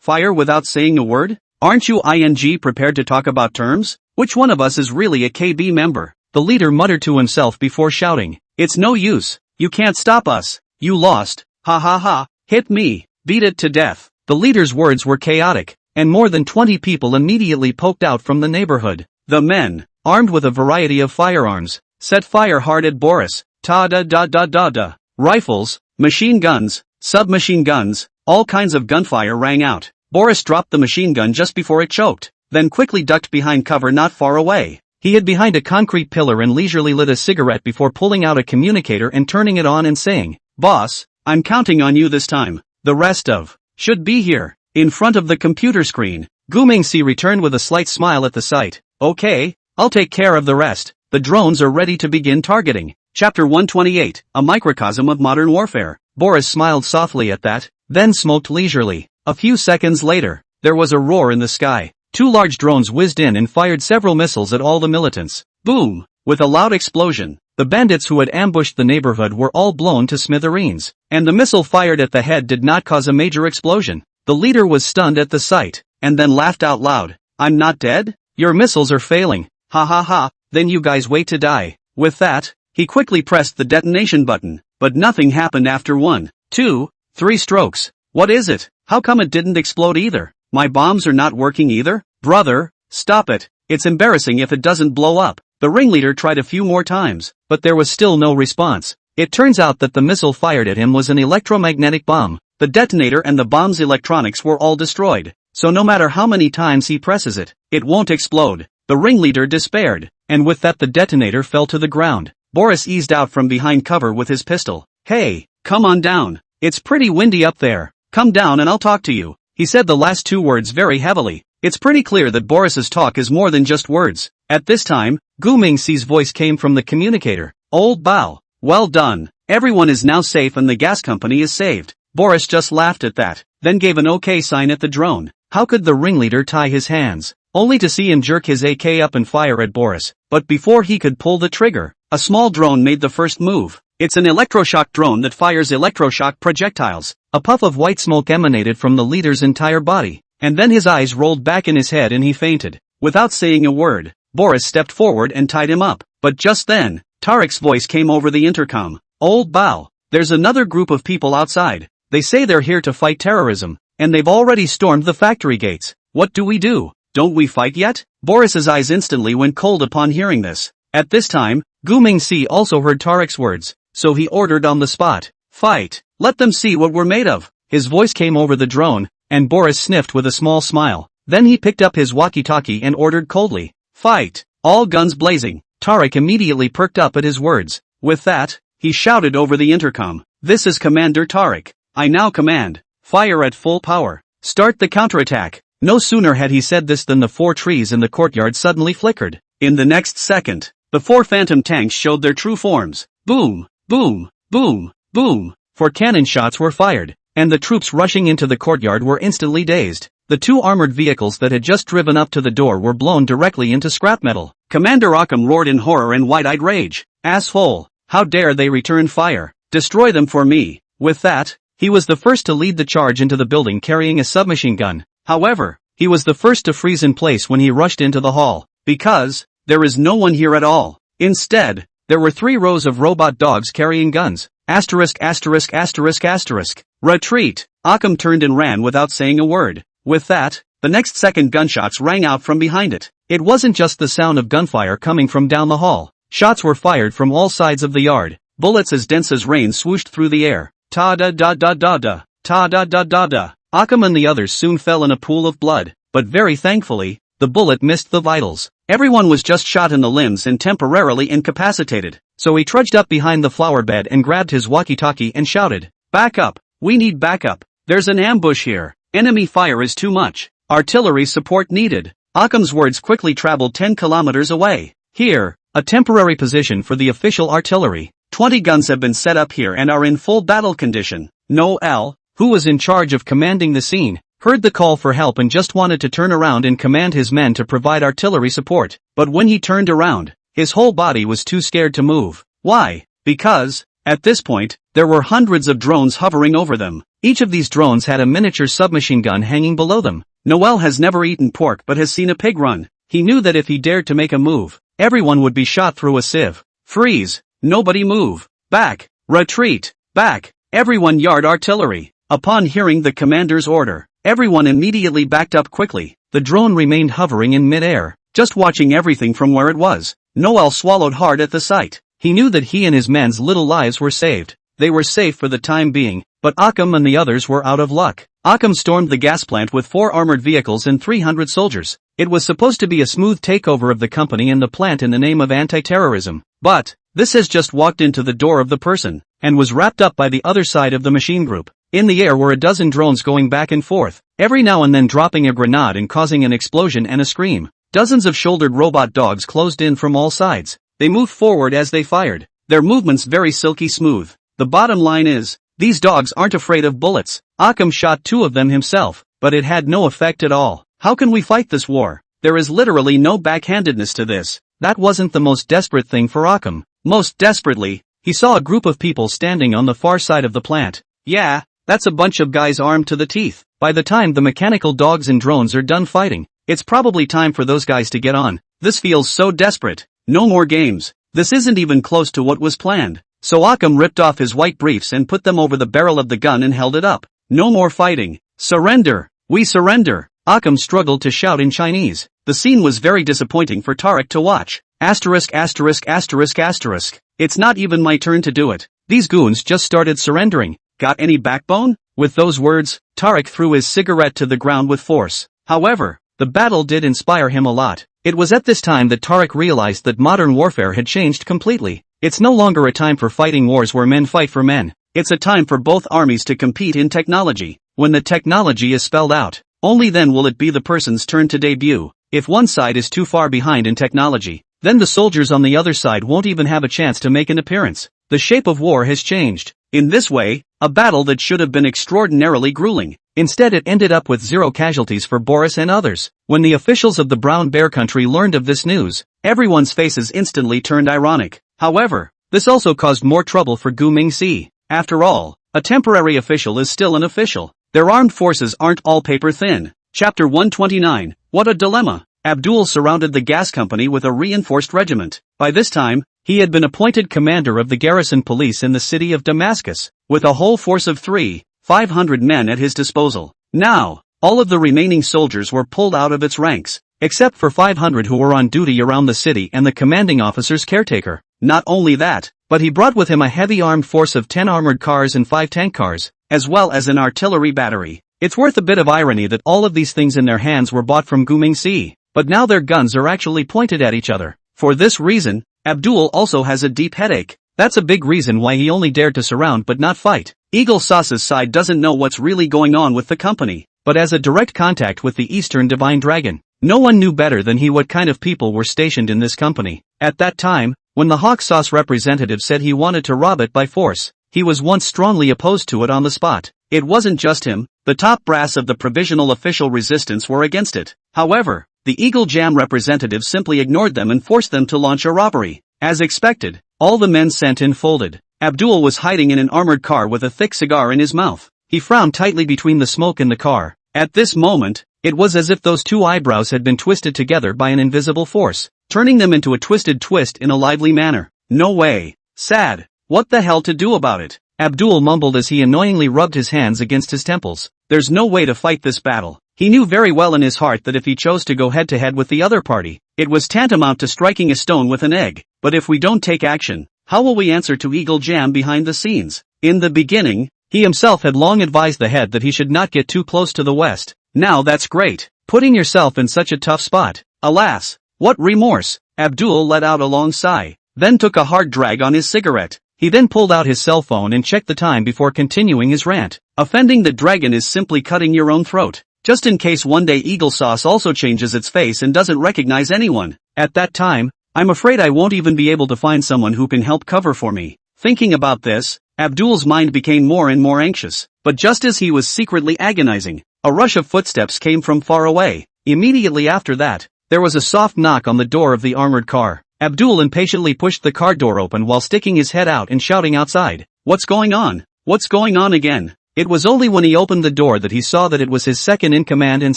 Fire without saying a word? Aren't you prepared to talk about terms? Which one of us is really a KB member? The leader muttered to himself before shouting, "It's no use. You can't stop us. You lost. Ha ha ha. Hit me. Beat it to death." The leader's words were chaotic, and more than 20 people immediately poked out from the neighborhood. The men, armed with a variety of firearms, set fire hard at Boris. Ta-da-da-da-da-da. Rifles, machine guns, submachine guns, all kinds of gunfire rang out. Boris dropped the machine gun just before it choked, then quickly ducked behind cover not far away. He hid behind a concrete pillar and leisurely lit a cigarette before pulling out a communicator and turning it on and saying, "Boss, I'm counting on you this time. The rest of should be here." In front of the computer screen, Gu Mingxi returned with a slight smile at the sight. "Okay, I'll take care of the rest. The drones are ready to begin targeting." Chapter 128, A Microcosm of Modern Warfare. Boris smiled softly at that, then smoked leisurely. A few seconds later, there was a roar in the sky. 2 large drones whizzed in and fired several missiles at all the militants. Boom! With a loud explosion, the bandits who had ambushed the neighborhood were all blown to smithereens. And the missile fired at the head did not cause a major explosion. The leader was stunned at the sight, and then laughed out loud. "I'm not dead? Your missiles are failing. Ha ha ha, then you guys wait to die." With that, he quickly pressed the detonation button, but nothing happened after 1, 2, 3 strokes. "What is it? How come it didn't explode either? My bombs are not working either? Brother, stop it. It's embarrassing if it doesn't blow up." The ringleader tried a few more times, but there was still no response. It turns out that the missile fired at him was an electromagnetic bomb. The detonator and the bomb's electronics were all destroyed, so no matter how many times he presses it, it won't explode. The ringleader despaired, and with that the detonator fell to the ground. Boris eased out from behind cover with his pistol. "Hey, come on down. It's pretty windy up there. Come down and I'll talk to you." He said the last 2 words very heavily. It's pretty clear that Boris's talk is more than just words. At this time, Gu Mingxi's voice came from the communicator. "Old Bao, well done. Everyone is now safe and the gas company is saved." Boris just laughed at that, then gave an OK sign at the drone. How could the ringleader tie his hands? Only to see him jerk his AK up and fire at Boris. But before he could pull the trigger, a small drone made the first move. It's an electroshock drone that fires electroshock projectiles. A puff of white smoke emanated from the leader's entire body, and then his eyes rolled back in his head and he fainted. Without saying a word, Boris stepped forward and tied him up. But just then, Tarek's voice came over the intercom. "Old Bao, there's another group of people outside. They say they're here to fight terrorism, and they've already stormed the factory gates. What do we do? Don't we fight yet?" Boris's eyes instantly went cold upon hearing this. At this time, Gu Mingxi also heard Tarek's words, so he ordered on the spot, "Fight! Let them see what we're made of." His voice came over the drone, and Boris sniffed with a small smile. Then he picked up his walkie-talkie and ordered coldly, "Fight! All guns blazing." Tarek immediately perked up at his words. With that, he shouted over the intercom, "This is Commander Tarek. I now command, fire at full power. Start the counterattack." No sooner had he said this than the 4 trees in the courtyard suddenly flickered. In the next second, the 4 phantom tanks showed their true forms. Boom, boom, boom, boom. 4 cannon shots were fired, and the troops rushing into the courtyard were instantly dazed. The 2 armored vehicles that had just driven up to the door were blown directly into scrap metal. Commander Occam roared in horror and wide-eyed rage. "Asshole! How dare they return fire? Destroy them for me." With that, he was the first to lead the charge into the building carrying a submachine gun. However, he was the first to freeze in place when he rushed into the hall, because there is no one here at all. Instead, there were 3 rows of robot dogs carrying guns. Asterisk asterisk asterisk asterisk. Retreat! Occam turned and ran without saying a word. With that, the next second gunshots rang out from behind it. It wasn't just the sound of gunfire coming from down the hall. Shots were fired from all sides of the yard. Bullets as dense as rain swooshed through the air. Ta-da-da-da-da-da. Ta-da-da-da-da. Occam and the others soon fell in a pool of blood, but very thankfully, the bullet missed the vitals. Everyone was just shot in the limbs and temporarily incapacitated, so he trudged up behind the flower bed and grabbed his walkie-talkie and shouted, "Back up! We need backup! There's an ambush here! Enemy fire is too much! Artillery support needed!" Occam's words quickly traveled 10 kilometers away. "Here, a temporary position for the official artillery. 20 guns have been set up here and are in full battle condition." Noel, who was in charge of commanding the scene, heard the call for help and just wanted to turn around and command his men to provide artillery support. But when he turned around, his whole body was too scared to move. Why? Because, at this point, there were hundreds of drones hovering over them. Each of these drones had a miniature submachine gun hanging below them. Noel has never eaten pork but has seen a pig run. He knew that if he dared to make a move, everyone would be shot through a sieve. Freeze! Nobody move! Back! Retreat! Back! Everyone yard artillery! Upon hearing the commander's order, Everyone immediately backed up quickly. The drone remained hovering in mid-air, just watching everything from where it was. Noel swallowed hard at the sight. He knew that he and his men's little lives were saved. They were safe for the time being, but Akam and the others were out of luck. Akam stormed the gas plant with 4 armored vehicles and 300 soldiers. It was supposed to be a smooth takeover of the company and the plant in the name of anti-terrorism. But this has just walked into the door of the person, and was wrapped up by the other side of the machine group. In the air were a dozen drones going back and forth, every now and then dropping a grenade and causing an explosion and a scream. Dozens of shouldered robot dogs closed in from all sides. They moved forward as they fired, their movements very silky smooth. The bottom line is, these dogs aren't afraid of bullets. Akam shot 2 of them himself, but it had no effect at all. How can we fight this war? There is literally no backhandedness to this. That wasn't the most desperate thing for Akam. Most desperately, he saw a group of people standing on the far side of the plant. Yeah, that's a bunch of guys armed to the teeth. By the time the mechanical dogs and drones are done fighting, it's probably time for those guys to get on. This feels so desperate. No more games. This isn't even close to what was planned. So Akam ripped off his white briefs and put them over the barrel of the gun and held it up. No more fighting. Surrender. We surrender. Akam struggled to shout in Chinese. The scene was very disappointing for Tariq to watch. Asterisk asterisk asterisk asterisk. It's not even my turn to do it. These goons just started surrendering. Got any backbone? With those words, Tariq threw his cigarette to the ground with force. However, the battle did inspire him a lot. It was at this time that Tariq realized that modern warfare had changed completely. It's no longer a time for fighting wars where men fight for men. It's a time for both armies to compete in technology. When the technology is spelled out, only then will it be the person's turn to debut. If one side is too far behind in technology, then the soldiers on the other side won't even have a chance to make an appearance. The shape of war has changed. In this way, a battle that should have been extraordinarily grueling, instead it ended up with 0 casualties for Boris and others. When the officials of the Brown Bear country learned of this news, everyone's faces instantly turned ironic. However, this also caused more trouble for Gu Mingxi. After all, a temporary official is still an official. Their armed forces aren't all paper thin. Chapter 129, What a Dilemma. Abdul surrounded the gas company with a reinforced regiment. By this time, he had been appointed commander of the garrison police in the city of Damascus, with a whole force of 500 men at his disposal. Now, all of the remaining soldiers were pulled out of its ranks, except for 500 who were on duty around the city and the commanding officer's caretaker. Not only that, but he brought with him a heavy armed force of 10 armored cars and 5 tank cars, as well as an artillery battery. It's worth a bit of irony that all of these things in their hands were bought from Gu Mingxi, but now their guns are actually pointed at each other. For this reason, Abdul also has a deep headache. That's a big reason why he only dared to surround but not fight. Eagle Sauce's side doesn't know what's really going on with the company, but as a direct contact with the Eastern Divine Dragon, no one knew better than he what kind of people were stationed in this company. At that time, when the Hawk Sauce representative said he wanted to rob it by force, he was once strongly opposed to it on the spot. It wasn't just him, the top brass of the provisional official resistance were against it. However, the Eagle Jam representative simply ignored them and forced them to launch a robbery. As expected, all the men sent in folded. Abdul was hiding in an armored car with a thick cigar in his mouth. He frowned tightly between the smoke in the car. At this moment, it was as if those 2 eyebrows had been twisted together by an invisible force, turning them into a twisted twist in a lively manner. No way. Sad. What the hell to do about it? Abdul mumbled as he annoyingly rubbed his hands against his temples. There's no way to fight this battle. He knew very well in his heart that if he chose to go head-to-head with the other party, it was tantamount to striking a stone with an egg. But if we don't take action, how will we answer to Eagle Jam behind the scenes? In the beginning, he himself had long advised the head that he should not get too close to the West. Now that's great, putting yourself in such a tough spot. Alas, what remorse! Abdul let out a long sigh, then took a hard drag on his cigarette. He then pulled out his cell phone and checked the time before continuing his rant. Offending the dragon is simply cutting your own throat. Just in case one day Eagle Sauce also changes its face and doesn't recognize anyone. At that time, I'm afraid I won't even be able to find someone who can help cover for me. Thinking about this, Abdul's mind became more and more anxious. But just as he was secretly agonizing, a rush of footsteps came from far away. Immediately after that, there was a soft knock on the door of the armored car. Abdul impatiently pushed the car door open while sticking his head out and shouting outside, "What's going on? What's going on again?" It was only when he opened the door that he saw that it was his second-in-command and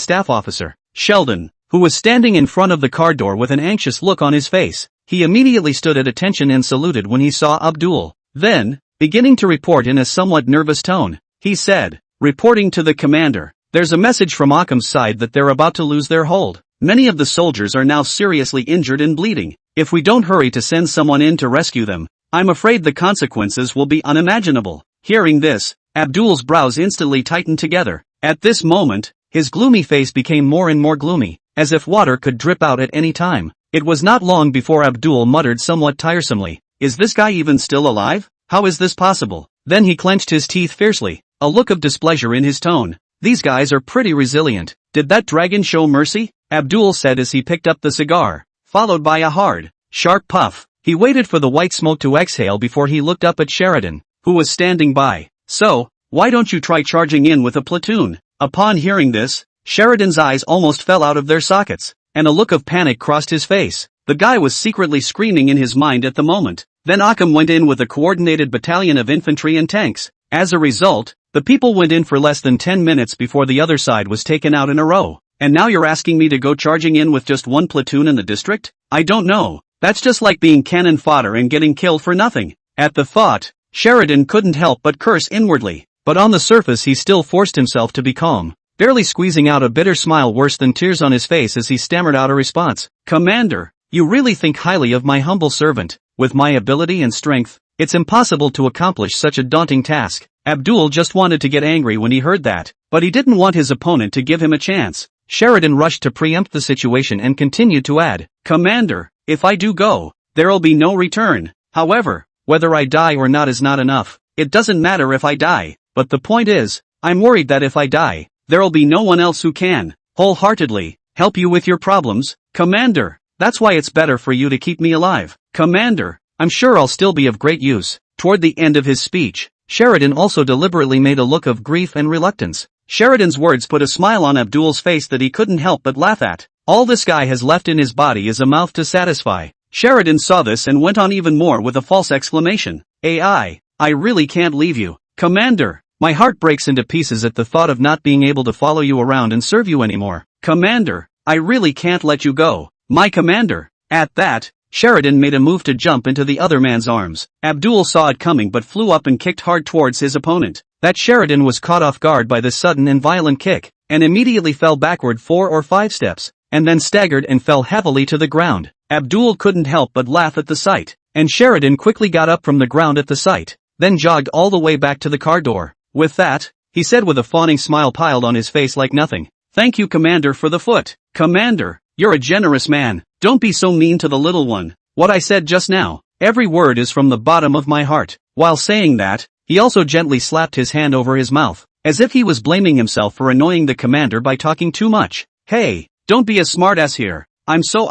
staff officer, Sheldon, who was standing in front of the car door with an anxious look on his face. He immediately stood at attention and saluted when he saw Abdul. Then, beginning to report in a somewhat nervous tone, he said, "Reporting to the commander, There's a message from Occam's side that they're about to lose their hold. Many of the soldiers are now seriously injured and bleeding. If we don't hurry to send someone in to rescue them, I'm afraid the consequences will be unimaginable. Hearing this, Abdul's brows instantly tightened together. At this moment, his gloomy face became more and more gloomy, as if water could drip out at any time. It was not long before Abdul muttered somewhat tiresomely, "Is this guy even still alive? How is this possible?" Then he clenched his teeth fiercely, a look of displeasure in his tone. "These guys are pretty resilient. Did that dragon show mercy?" Abdul said as he picked up the cigar, followed by a hard, sharp puff. He waited for the white smoke to exhale before he looked up at Sheridan, who was standing by. "So, why don't you try charging in with a platoon?" Upon hearing this, Sheridan's eyes almost fell out of their sockets, and a look of panic crossed his face. The guy was secretly screaming in his mind at the moment. Then Occam went in with a coordinated battalion of infantry and tanks. As a result, the people went in for less than 10 minutes before the other side was taken out in a row. And now you're asking me to go charging in with just one platoon in the district? I don't know. That's just like being cannon fodder and getting killed for nothing. At the thought, Sheridan couldn't help but curse inwardly. But on the surface he still forced himself to be calm, barely squeezing out a bitter smile worse than tears on his face as he stammered out a response. "Commander, you really think highly of my humble servant. With my ability and strength, it's impossible to accomplish such a daunting task." Abdul just wanted to get angry when he heard that, but he didn't want his opponent to give him a chance. Sheridan rushed to preempt the situation and continued to add, "Commander, if I do go, there'll be no return. However, whether I die or not is not enough. It doesn't matter if I die, but the point is, I'm worried that if I die, there'll be no one else who can, wholeheartedly, help you with your problems. Commander, that's why it's better for you to keep me alive. Commander, I'm sure I'll still be of great use." Toward the end of his speech, Sheridan also deliberately made a look of grief and reluctance. Sheridan's words put a smile on Abdul's face that he couldn't help but laugh at. All this guy has left in his body is a mouth to satisfy. Sheridan saw this and went on even more with a false exclamation. I really can't leave you. Commander, my heart breaks into pieces at the thought of not being able to follow you around and serve you anymore. Commander, I really can't let you go. My commander." At that, Sheridan made a move to jump into the other man's arms. Abdul saw it coming but flew up and kicked hard towards his opponent. That Sheridan was caught off guard by this sudden and violent kick, and immediately fell backward 4 or 5 steps, and then staggered and fell heavily to the ground. Abdul couldn't help but laugh at the sight, and Sheridan quickly got up from the ground at the sight, then jogged all the way back to the car door. "With that," he said with a fawning smile piled on his face like nothing, "thank you, Commander, for the foot. Commander, you're a generous man. Don't be so mean to the little one. What I said just now, every word is from the bottom of my heart." While saying that, he also gently slapped his hand over his mouth, as if he was blaming himself for annoying the commander by talking too much. "Hey, don't be a smartass here. I'm so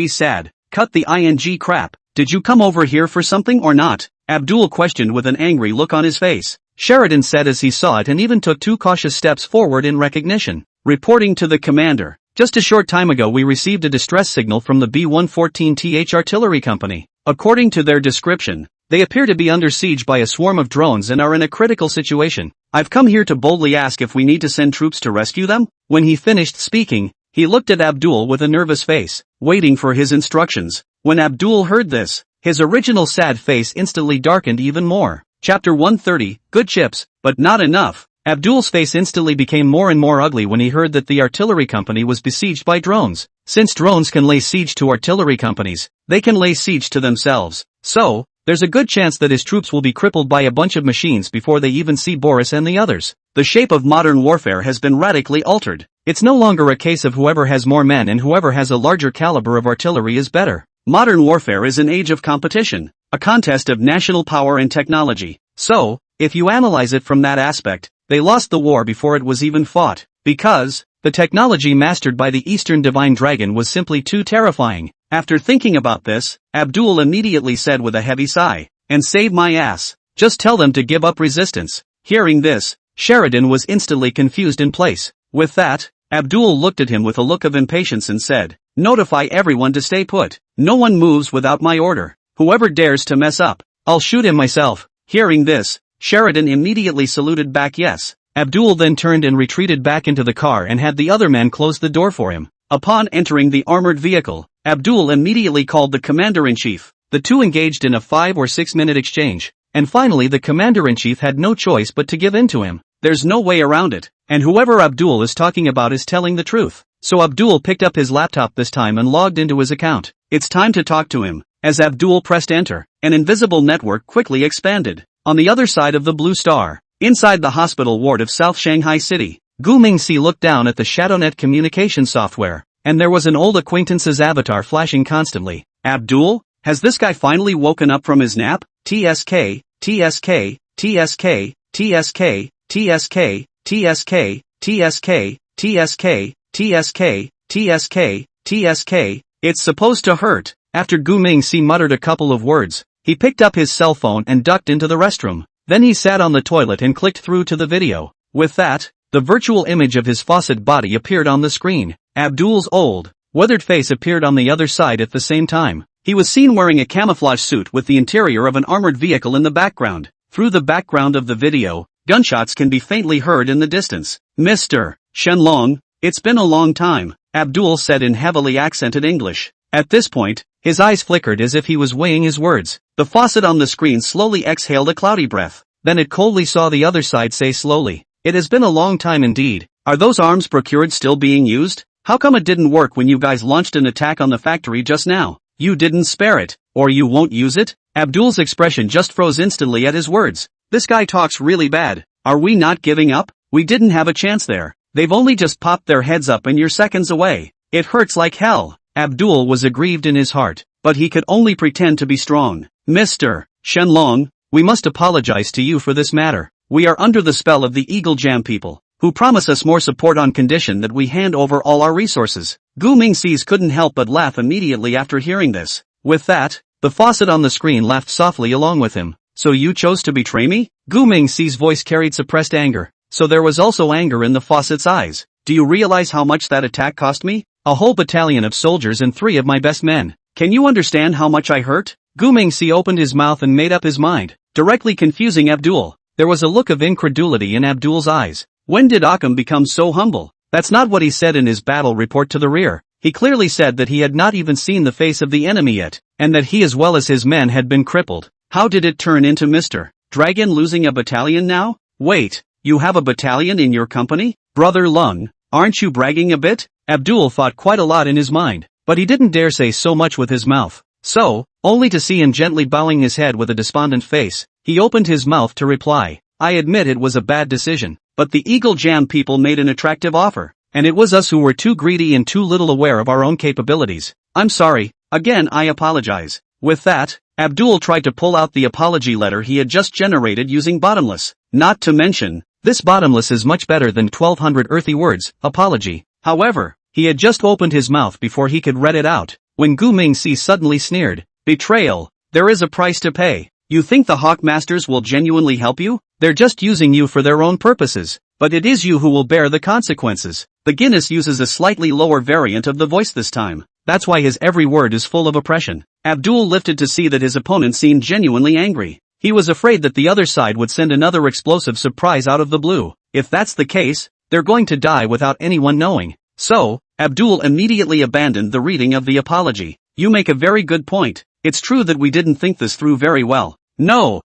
sad. Cut the crap. Did you come over here for something or not?" Abdul questioned with an angry look on his face. Sheridan said as he saw it and even took 2 cautious steps forward in recognition. Reporting to the commander, "Just a short time ago we received a distress signal from the B-114th Artillery Company. According to their description, they appear to be under siege by a swarm of drones and are in a critical situation. I've come here to boldly ask if we need to send troops to rescue them." When he finished speaking, he looked at Abdul with a nervous face, waiting for his instructions. When Abdul heard this, his original sad face instantly darkened even more. Chapter 130, Good Chips, but not enough. Abdul's face instantly became more and more ugly when he heard that the artillery company was besieged by drones. Since drones can lay siege to artillery companies, they can lay siege to themselves. So, there's a good chance that his troops will be crippled by a bunch of machines before they even see Boris and the others. The shape of modern warfare has been radically altered. It's no longer a case of whoever has more men and whoever has a larger caliber of artillery is better. Modern warfare is an age of competition, a contest of national power and technology. So, if you analyze it from that aspect, they lost the war before it was even fought, because the technology mastered by the Eastern Divine Dragon was simply too terrifying. After thinking about this, Abdul immediately said with a heavy sigh, "And save my ass. Just tell them to give up resistance." Hearing this, Sheridan was instantly confused in place. With that, Abdul looked at him with a look of impatience and said, "Notify everyone to stay put. No one moves without my order. Whoever dares to mess up, I'll shoot him myself." Hearing this, Sheridan immediately saluted back yes. Abdul then turned and retreated back into the car and had the other man close the door for him. Upon entering the armored vehicle, Abdul immediately called the commander-in-chief. The two engaged in a 5 or 6 minute exchange, and finally the commander-in-chief had no choice but to give in to him. There's no way around it. And whoever Abdul is talking about is telling the truth. So Abdul picked up his laptop this time and logged into his account. It's time to talk to him. As Abdul pressed enter, an invisible network quickly expanded. On the other side of the blue star, inside the hospital ward of South Shanghai City, Gu Mingxi looked down at the ShadowNet communication software, and there was an old acquaintance's avatar flashing constantly. Abdul? Has this guy finally woken up from his nap? TSK, TSK, TSK, TSK, TSK, TSK, TSK, TSK, TSK, TSK, TSK, it's supposed to hurt. After Gu Mingxi muttered a couple of words, he picked up his cell phone and ducked into the restroom. Then he sat on the toilet and clicked through to the video. With that, the virtual image of his faucet body appeared on the screen. Abdul's old, weathered face appeared on the other side at the same time. He was seen wearing a camouflage suit with the interior of an armored vehicle in the background. Through the background of the video, gunshots can be faintly heard in the distance. Mr. Shenlong, it's been a long time, Abdul said in heavily accented English. At this point, his eyes flickered as if he was weighing his words. The faucet on the screen slowly exhaled a cloudy breath. Then it coldly saw the other side say slowly, "It has been a long time indeed. Are those arms procured still being used? How come it didn't work when you guys launched an attack on the factory just now? You didn't spare it, or you won't use it?" Abdul's expression just froze instantly at his words. This guy talks really bad. Are we not giving up? We didn't have a chance there. They've only just popped their heads up and you're seconds away. It hurts like hell. Abdul was aggrieved in his heart, but he could only pretend to be strong. Mr. Shenlong, we must apologize to you for this matter. We are under the spell of the Eagle Jam people, who promise us more support on condition that we hand over all our resources. Gu Mingxi couldn't help but laugh immediately after hearing this. With that, the faucet on the screen laughed softly along with him. So you chose to betray me? Gu Mingxi's voice carried suppressed anger, so there was also anger in the faucet's eyes. Do you realize how much that attack cost me? A whole battalion of soldiers and 3 of my best men. Can you understand how much I hurt? Gu Mingxi opened his mouth and made up his mind, directly confusing Abdul. There was a look of incredulity in Abdul's eyes. When did Akam become so humble? That's not what he said in his battle report to the rear. He clearly said that he had not even seen the face of the enemy yet, and that he as well as his men had been crippled. How did it turn into Mr. Dragon losing a battalion now? Wait, you have a battalion in your company? Brother Lung, aren't you bragging a bit? Abdul thought quite a lot in his mind, but he didn't dare say so much with his mouth. So, only to see him gently bowing his head with a despondent face, he opened his mouth to reply. I admit it was a bad decision, but the Eagle Jam people made an attractive offer, and it was us who were too greedy and too little aware of our own capabilities. I'm sorry, again I apologize. With that, Abdul tried to pull out the apology letter he had just generated using Bottomless. Not to mention, this Bottomless is much better than 1200 earthy words, apology. However, he had just opened his mouth before he could read it out, when Gu Mingxi suddenly sneered. Betrayal. There is a price to pay. You think the Hawk Masters will genuinely help you? They're just using you for their own purposes, but it is you who will bear the consequences. The Guinness uses a slightly lower variant of the voice this time. That's why his every word is full of oppression. Abdul lifted to see that his opponent seemed genuinely angry. He was afraid that the other side would send another explosive surprise out of the blue. If that's the case, they're going to die without anyone knowing. So, Abdul immediately abandoned the reading of the apology. You make a very good point. It's true that we didn't think this through very well. No,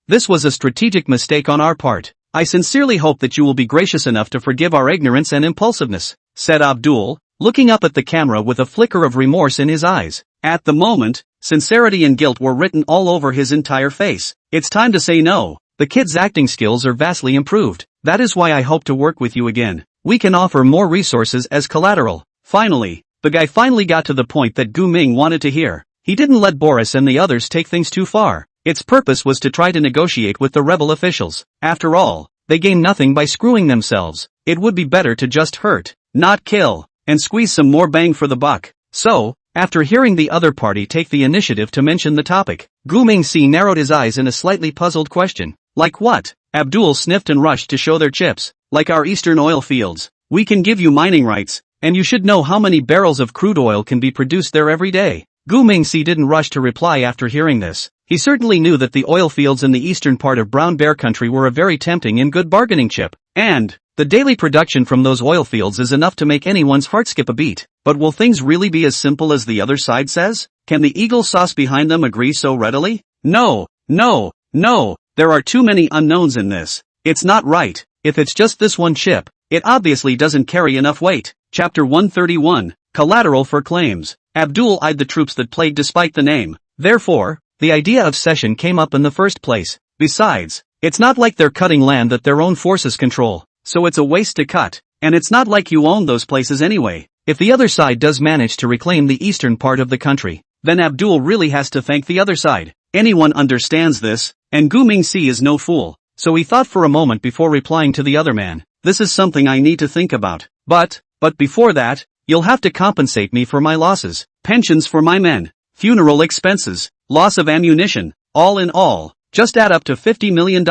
this was a strategic mistake on our part. I sincerely hope that you will be gracious enough to forgive our ignorance and impulsiveness, said Abdul, looking up at the camera with a flicker of remorse in his eyes. At the moment, sincerity and guilt were written all over his entire face. It's time to say no. The kid's acting skills are vastly improved. That is why I hope to work with you again. We can offer more resources as collateral. Finally, the guy finally got to the point that Gu Ming wanted to hear. He didn't let Boris and the others take things too far. Its purpose was to try to negotiate with the rebel officials. After all, they gain nothing by screwing themselves. It would be better to just hurt, not kill, and squeeze some more bang for the buck. So, after hearing the other party take the initiative to mention the topic, Gu Mingxi narrowed his eyes in a slightly puzzled question. Like what? Abdul sniffed and rushed to show their chips. Like our eastern oil fields. We can give you mining rights, and you should know how many barrels of crude oil can be produced there every day. Gu Mingxi didn't rush to reply after hearing this. He certainly knew that the oil fields in the eastern part of Brown Bear Country were a very tempting and good bargaining chip. And the daily production from those oil fields is enough to make anyone's heart skip a beat. But will things really be as simple as the other side says? Can the eagle sauce behind them agree so readily? No. There are too many unknowns in this. It's not right. If it's just this one ship, it obviously doesn't carry enough weight. Chapter 131, Collateral for Claims. Abdul eyed the troops that played despite the name. Therefore, the idea of cession came up in the first place. Besides, it's not like they're cutting land that their own forces control, so it's a waste to cut. And it's not like you own those places anyway. If the other side does manage to reclaim the eastern part of the country, then Abdul really has to thank the other side. Anyone understands this, and Gu Mingxi is no fool, so he thought for a moment before replying to the other man. This is something I need to think about. But before that, you'll have to compensate me for my losses. Pensions for my men, funeral expenses, loss of ammunition, all in all, just add up to $50 million.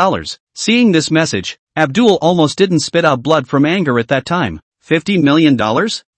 Seeing this message, Abdul almost didn't spit out blood from anger at that time. $50 million?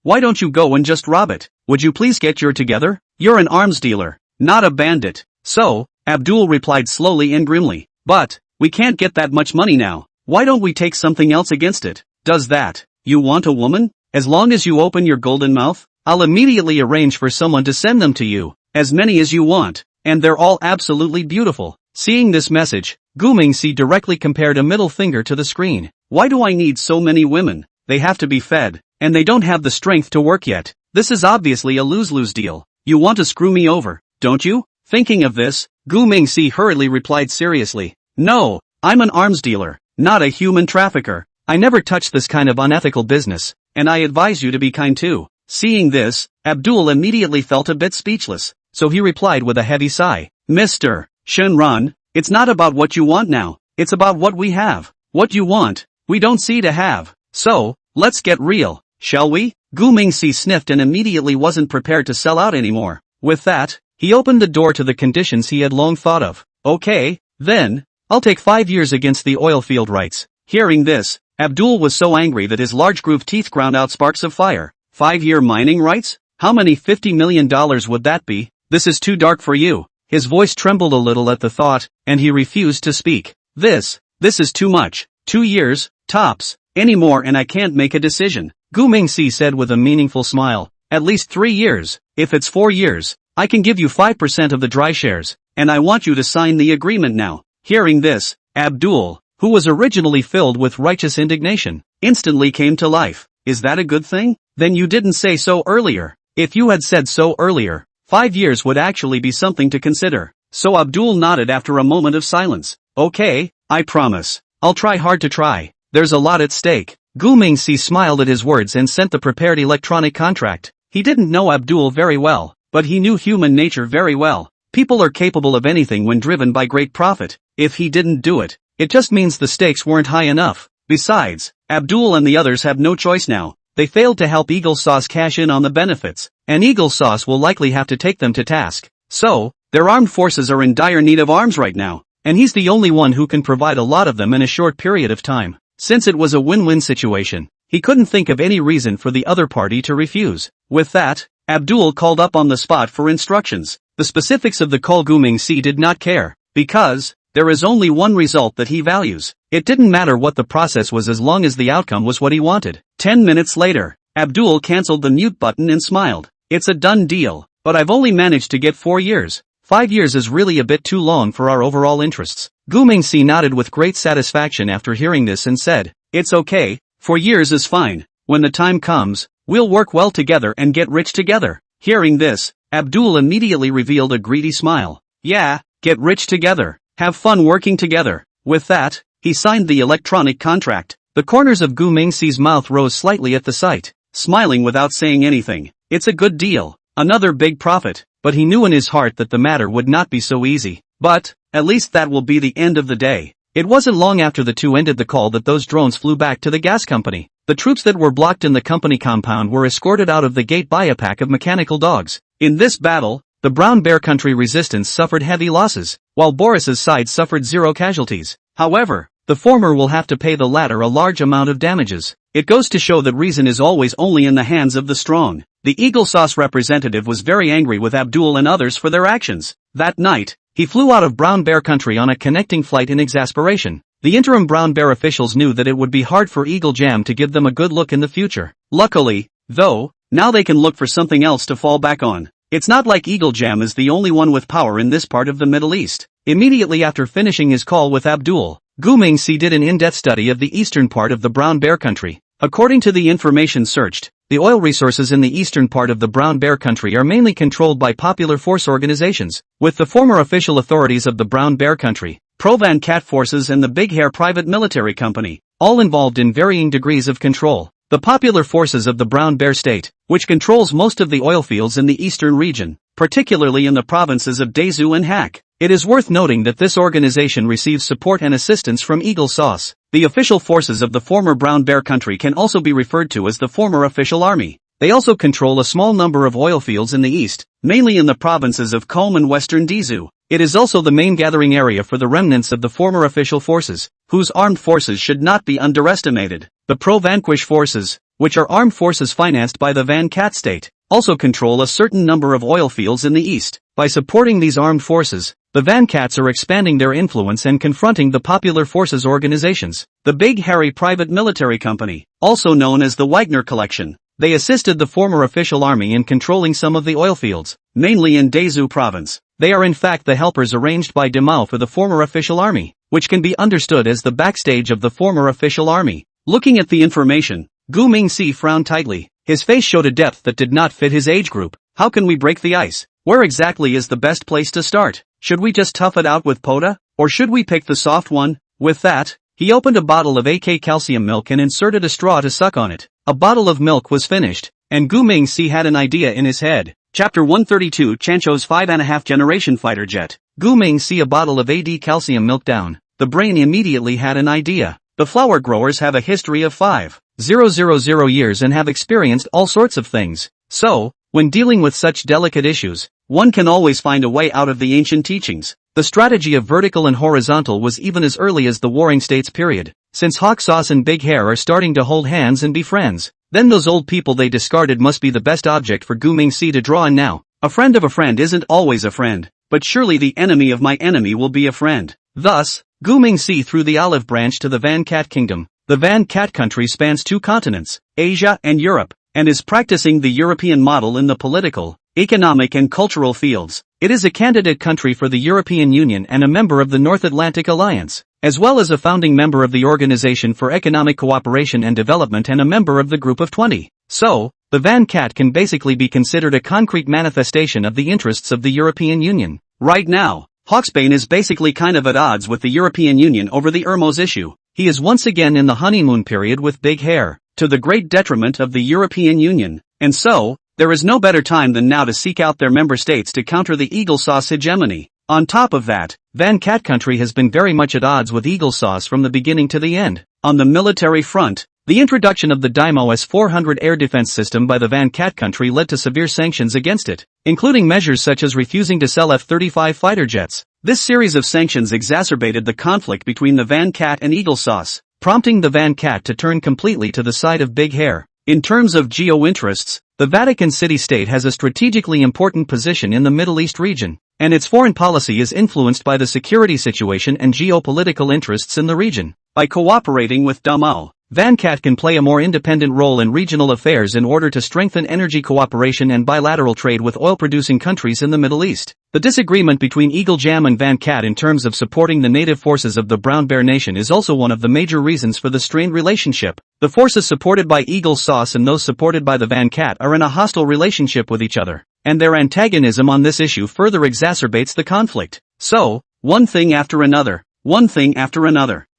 Why don't you go and just rob it? Would you please get your together? You're an arms dealer, not a bandit. So, Abdul replied slowly and grimly. But, we can't get that much money now. Why don't we take something else against it? Does that? You want a woman? As long as you open your golden mouth, I'll immediately arrange for someone to send them to you. As many as you want. And they're all absolutely beautiful. Seeing this message, Gu Mingxi directly compared a middle finger to the screen. Why do I need so many women? They have to be fed, and they don't have the strength to work yet. This is obviously a lose-lose deal. You want to screw me over, don't you? Thinking of this, Gu Mingxi hurriedly replied seriously. No, I'm an arms dealer, not a human trafficker. I never touch this kind of unethical business, and I advise you to be kind too. Seeing this, Abdul immediately felt a bit speechless, so he replied with a heavy sigh. Mr. Shenran, it's not about what you want now, it's about what we have. What you want, we don't see to have. So, let's get real, shall we? Gu Mingxi sniffed and immediately wasn't prepared to sell out anymore. With that, he opened the door to the conditions he had long thought of. Okay, then, I'll take 5 years against the oil field rights. Hearing this, Abdul was so angry that his large grooved teeth ground out sparks of fire. 5-year mining rights? How many $50 million would that be? This is too dark for you. His voice trembled a little at the thought, and he refused to speak. This is too much. 2 years, tops, any more and I can't make a decision. Gu Mingxi said with a meaningful smile. At least 3 years. If it's 4 years, I can give you 5% of the dry shares, and I want you to sign the agreement now. Hearing this, Abdul, who was originally filled with righteous indignation, instantly came to life. Is that a good thing? Then you didn't say so earlier. If you had said so earlier, 5 years would actually be something to consider. So Abdul nodded after a moment of silence. Okay, I promise. I'll try hard to try. There's a lot at stake. Gu Mingxi smiled at his words and sent the prepared electronic contract. He didn't know Abdul very well, but he knew human nature very well. People are capable of anything when driven by great profit. If he didn't do it, it just means the stakes weren't high enough. Besides, Abdul and the others have no choice now. They failed to help Eagle Sauce cash in on the benefits, and Eagle Sauce will likely have to take them to task. So, their armed forces are in dire need of arms right now, and he's the only one who can provide a lot of them in a short period of time. Since it was a win-win situation, he couldn't think of any reason for the other party to refuse. With that, Abdul called up on the spot for instructions. The specifics of the call Gu Mingxi did not care, because there is only one result that he values. It didn't matter what the process was as long as the outcome was what he wanted. 10 minutes later, Abdul cancelled the mute button and smiled. It's a done deal, but I've only managed to get 4 years. 5 years is really a bit too long for our overall interests. Gu Mingxi nodded with great satisfaction after hearing this and said, it's okay, 4 years is fine. When the time comes, we'll work well together and get rich together. Hearing this, Abdul immediately revealed a greedy smile. Yeah, get rich together. Have fun working together. With that, he signed the electronic contract. The corners of Gu Mingxi's mouth rose slightly at the sight, smiling without saying anything. It's a good deal, another big profit, but he knew in his heart that the matter would not be so easy. But, at least that will be the end of the day. It wasn't long after the two ended the call that those drones flew back to the gas company. The troops that were blocked in the company compound were escorted out of the gate by a pack of mechanical dogs. In this battle, the Brown Bear Country resistance suffered heavy losses, while Boris's side suffered 0 casualties. However, the former will have to pay the latter a large amount of damages. It goes to show that reason is always only in the hands of the strong. The Eagle Sauce representative was very angry with Abdul and others for their actions. That night, he flew out of Brown Bear Country on a connecting flight in exasperation. The interim Brown Bear officials knew that it would be hard for Eagle Jam to give them a good look in the future. Luckily, though, now they can look for something else to fall back on. It's not like Eagle Jam is the only one with power in this part of the Middle East. Immediately after finishing his call with Abdul, Gu Mingxi did an in-depth study of the eastern part of the Brown Bear country. According to the information searched, the oil resources in the eastern part of the Brown Bear country are mainly controlled by popular force organizations, with the former official authorities of the Brown Bear country, Pro-Van Cat forces and the Big Hair private military company, all involved in varying degrees of control. The popular forces of the Brown Bear state, which controls most of the oil fields in the eastern region, particularly in the provinces of Dezhou and Hak. It is worth noting that this organization receives support and assistance from Eagle Sauce. The official forces of the former Brown Bear country can also be referred to as the former official army. They also control a small number of oil fields in the east, mainly in the provinces of Qom and western Dezhou. It is also the main gathering area for the remnants of the former official forces, whose armed forces should not be underestimated. The pro-Vanquish forces, which are armed forces financed by the Van Cat state, also control a certain number of oil fields in the east. By supporting these armed forces, the Van Cats are expanding their influence and confronting the popular forces organizations. The Big Hairy private military company, also known as the Wagner Collection, they assisted the former official army in controlling some of the oil fields, mainly in Dezhou province. They are in fact the helpers arranged by Demao for the former official army, which can be understood as the backstage of the former official army. Looking at the information, Gu Mingxi frowned tightly. His face showed a depth that did not fit his age group. How can we break the ice? Where exactly is the best place to start? Should we just tough it out with Poda? Or should we pick the soft one? With that, he opened a bottle of AK calcium milk and inserted a straw to suck on it. A bottle of milk was finished, and Gu Mingxi had an idea in his head. Chapter 132 Chancho's 5.5 generation fighter jet. Gu Mingxi a bottle of AD calcium milk down. The brain immediately had an idea. The flower growers have a history of 5,000 years and have experienced all sorts of things. So, when dealing with such delicate issues, one can always find a way out of the ancient teachings. The strategy of vertical and horizontal was even as early as the Warring States period. Since Hawk Sauce and Big Hair are starting to hold hands and be friends, then those old people they discarded must be the best object for Gu Mingxi to draw on now. A friend of a friend isn't always a friend, but surely the enemy of my enemy will be a friend. Thus, Gu Mingxi threw the olive branch to the Van Cat kingdom. The Van Cat country spans 2 continents, Asia and Europe, and is practicing the European model in the political, economic and cultural fields. It is a candidate country for the European Union and a member of the North Atlantic Alliance, as well as a founding member of the Organization for Economic Cooperation and Development and a member of the Group of 20. So, the Van Cat can basically be considered a concrete manifestation of the interests of the European Union. Right now, Hawksbane is basically kind of at odds with the European Union over the Ermos issue. He is once again in the honeymoon period with Big Hair, to the great detriment of the European Union, and so, there is no better time than now to seek out their member states to counter the Eagle Sauce hegemony. On top of that, Van Cat country has been very much at odds with Eagle Sauce from the beginning to the end. On the military front, the introduction of the Daimo S-400 air defense system by the Van Cat country led to severe sanctions against it, including measures such as refusing to sell F-35 fighter jets. This series of sanctions exacerbated the conflict between the Van Cat and Eagle Sauce, prompting the Van Cat to turn completely to the side of Big Hair. In terms of geo-interests, the Vatican City-State has a strategically important position in the Middle East region, and its foreign policy is influenced by the security situation and geopolitical interests in the region. By cooperating with Damao, Van Cat can play a more independent role in regional affairs in order to strengthen energy cooperation and bilateral trade with oil-producing countries in the Middle East. The disagreement between Eagle Jam and Van Cat in terms of supporting the native forces of the Brown Bear Nation is also one of the major reasons for the strained relationship. The forces supported by Eagle Sauce and those supported by the Van Cat are in a hostile relationship with each other, and their antagonism on this issue further exacerbates the conflict. So, one thing after another.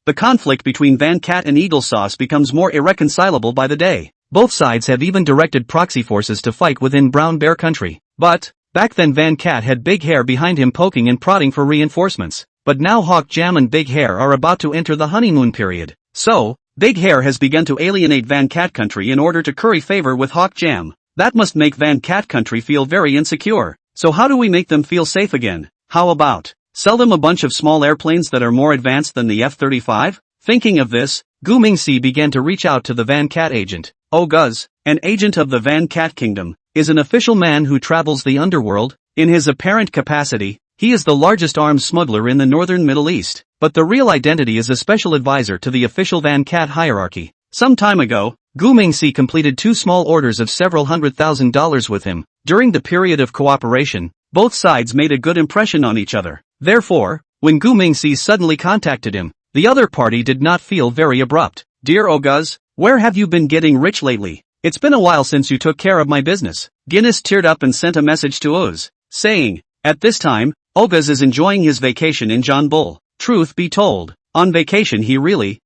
The conflict between Van Cat and Eagle Sauce becomes more irreconcilable by the day. Both sides have even directed proxy forces to fight within Brown Bear country. But, back then Van Cat had Big Hair behind him poking and prodding for reinforcements. But now Hawk Jam and Big Hair are about to enter the honeymoon period. So, Big Hair has begun to alienate Van Cat country in order to curry favor with Hawk Jam. That must make Van Cat country feel very insecure. So how do we make them feel safe again? How about sell them a bunch of small airplanes that are more advanced than the F-35? Thinking of this, Gu Mingxi began to reach out to the Van Cat agent. Guz, an agent of the Van Cat Kingdom, is an official man who travels the underworld. In his apparent capacity, he is the largest arms smuggler in the northern Middle East, but the real identity is a special advisor to the official Van Cat hierarchy. Some time ago, Gu Mingxi completed 2 small orders of several $100,000 with him. During the period of cooperation, both sides made a good impression on each other. Therefore, when Gu Mingxi suddenly contacted him, the other party did not feel very abrupt. Dear Oguz, where have you been getting rich lately? It's been a while since you took care of my business. Guinness teared up and sent a message to Oz, saying, at this time, Oguz is enjoying his vacation in Jeonbul. Truth be told, on vacation he really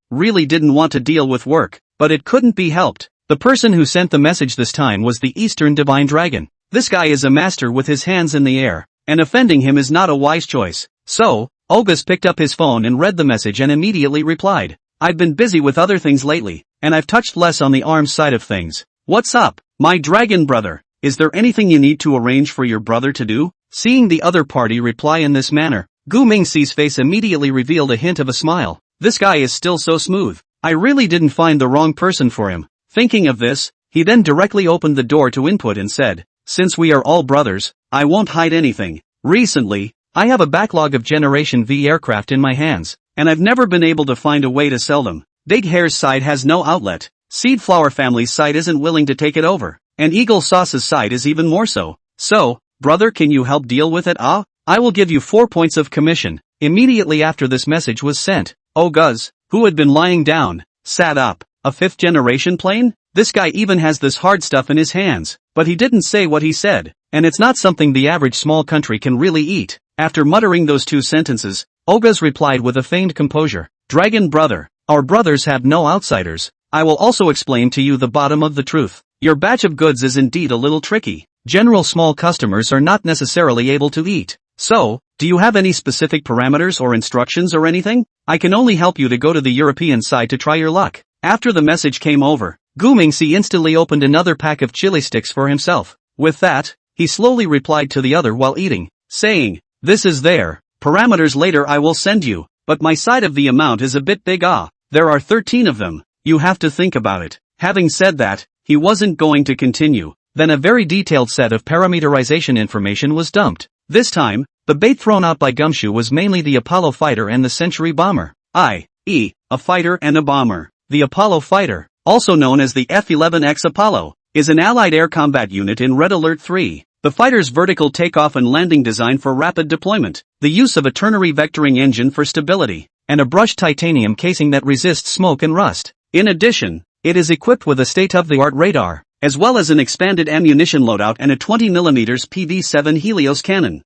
didn't want to deal with work, but it couldn't be helped. The person who sent the message this time was the Eastern Divine Dragon. This guy is a master with his hands in the air, and offending him is not a wise choice. So, Oguz picked up his phone and read the message and immediately replied, I've been busy with other things lately, and I've touched less on the arms side of things. What's up, my dragon brother? Is there anything you need to arrange for your brother to do? Seeing the other party reply in this manner, Gu Mingxi's face immediately revealed a hint of a smile. This guy is still so smooth. I really didn't find the wrong person for him. Thinking of this, he then directly opened the door to input and said, since we are all brothers, I won't hide anything. Recently, I have a backlog of Generation V aircraft in my hands, and I've never been able to find a way to sell them. Big Hair's side has no outlet, Seed Flower family's side isn't willing to take it over, and Eagle Sauce's side is even more so. So, brother, can you help deal with it? I will give you 4 points of commission. Immediately after this message was sent, Oguz, who had been lying down, sat up. A 5th generation plane? This guy even has this hard stuff in his hands, but he didn't say what he said, and it's not something the average small country can really eat. After muttering those 2 sentences, Oguz replied with a feigned composure, Dragon brother, our brothers have no outsiders. I will also explain to you the bottom of the truth. Your batch of goods is indeed a little tricky. General small customers are not necessarily able to eat. So, do you have any specific parameters or instructions or anything? I can only help you to go to the European side to try your luck. After the message came over, Gu Mingxi instantly opened another pack of chili sticks for himself. With that, he slowly replied to the other while eating, saying, this is there. Parameters later I will send you, but my side of the amount is a bit big. There are 13 of them. You have to think about it. Having said that, he wasn't going to continue. Then a very detailed set of parameterization information was dumped. This time, the bait thrown out by Gumshoe was mainly the Apollo fighter and the Century bomber, i.e., a fighter and a bomber. The Apollo fighter, also known as the F-11X Apollo, is an Allied air combat unit in Red Alert 3. The fighter's vertical takeoff and landing design for rapid deployment, the use of a ternary vectoring engine for stability, and a brushed titanium casing that resists smoke and rust. In addition, it is equipped with a state-of-the-art radar, as well as an expanded ammunition loadout and a 20mm PV-7 Helios cannon.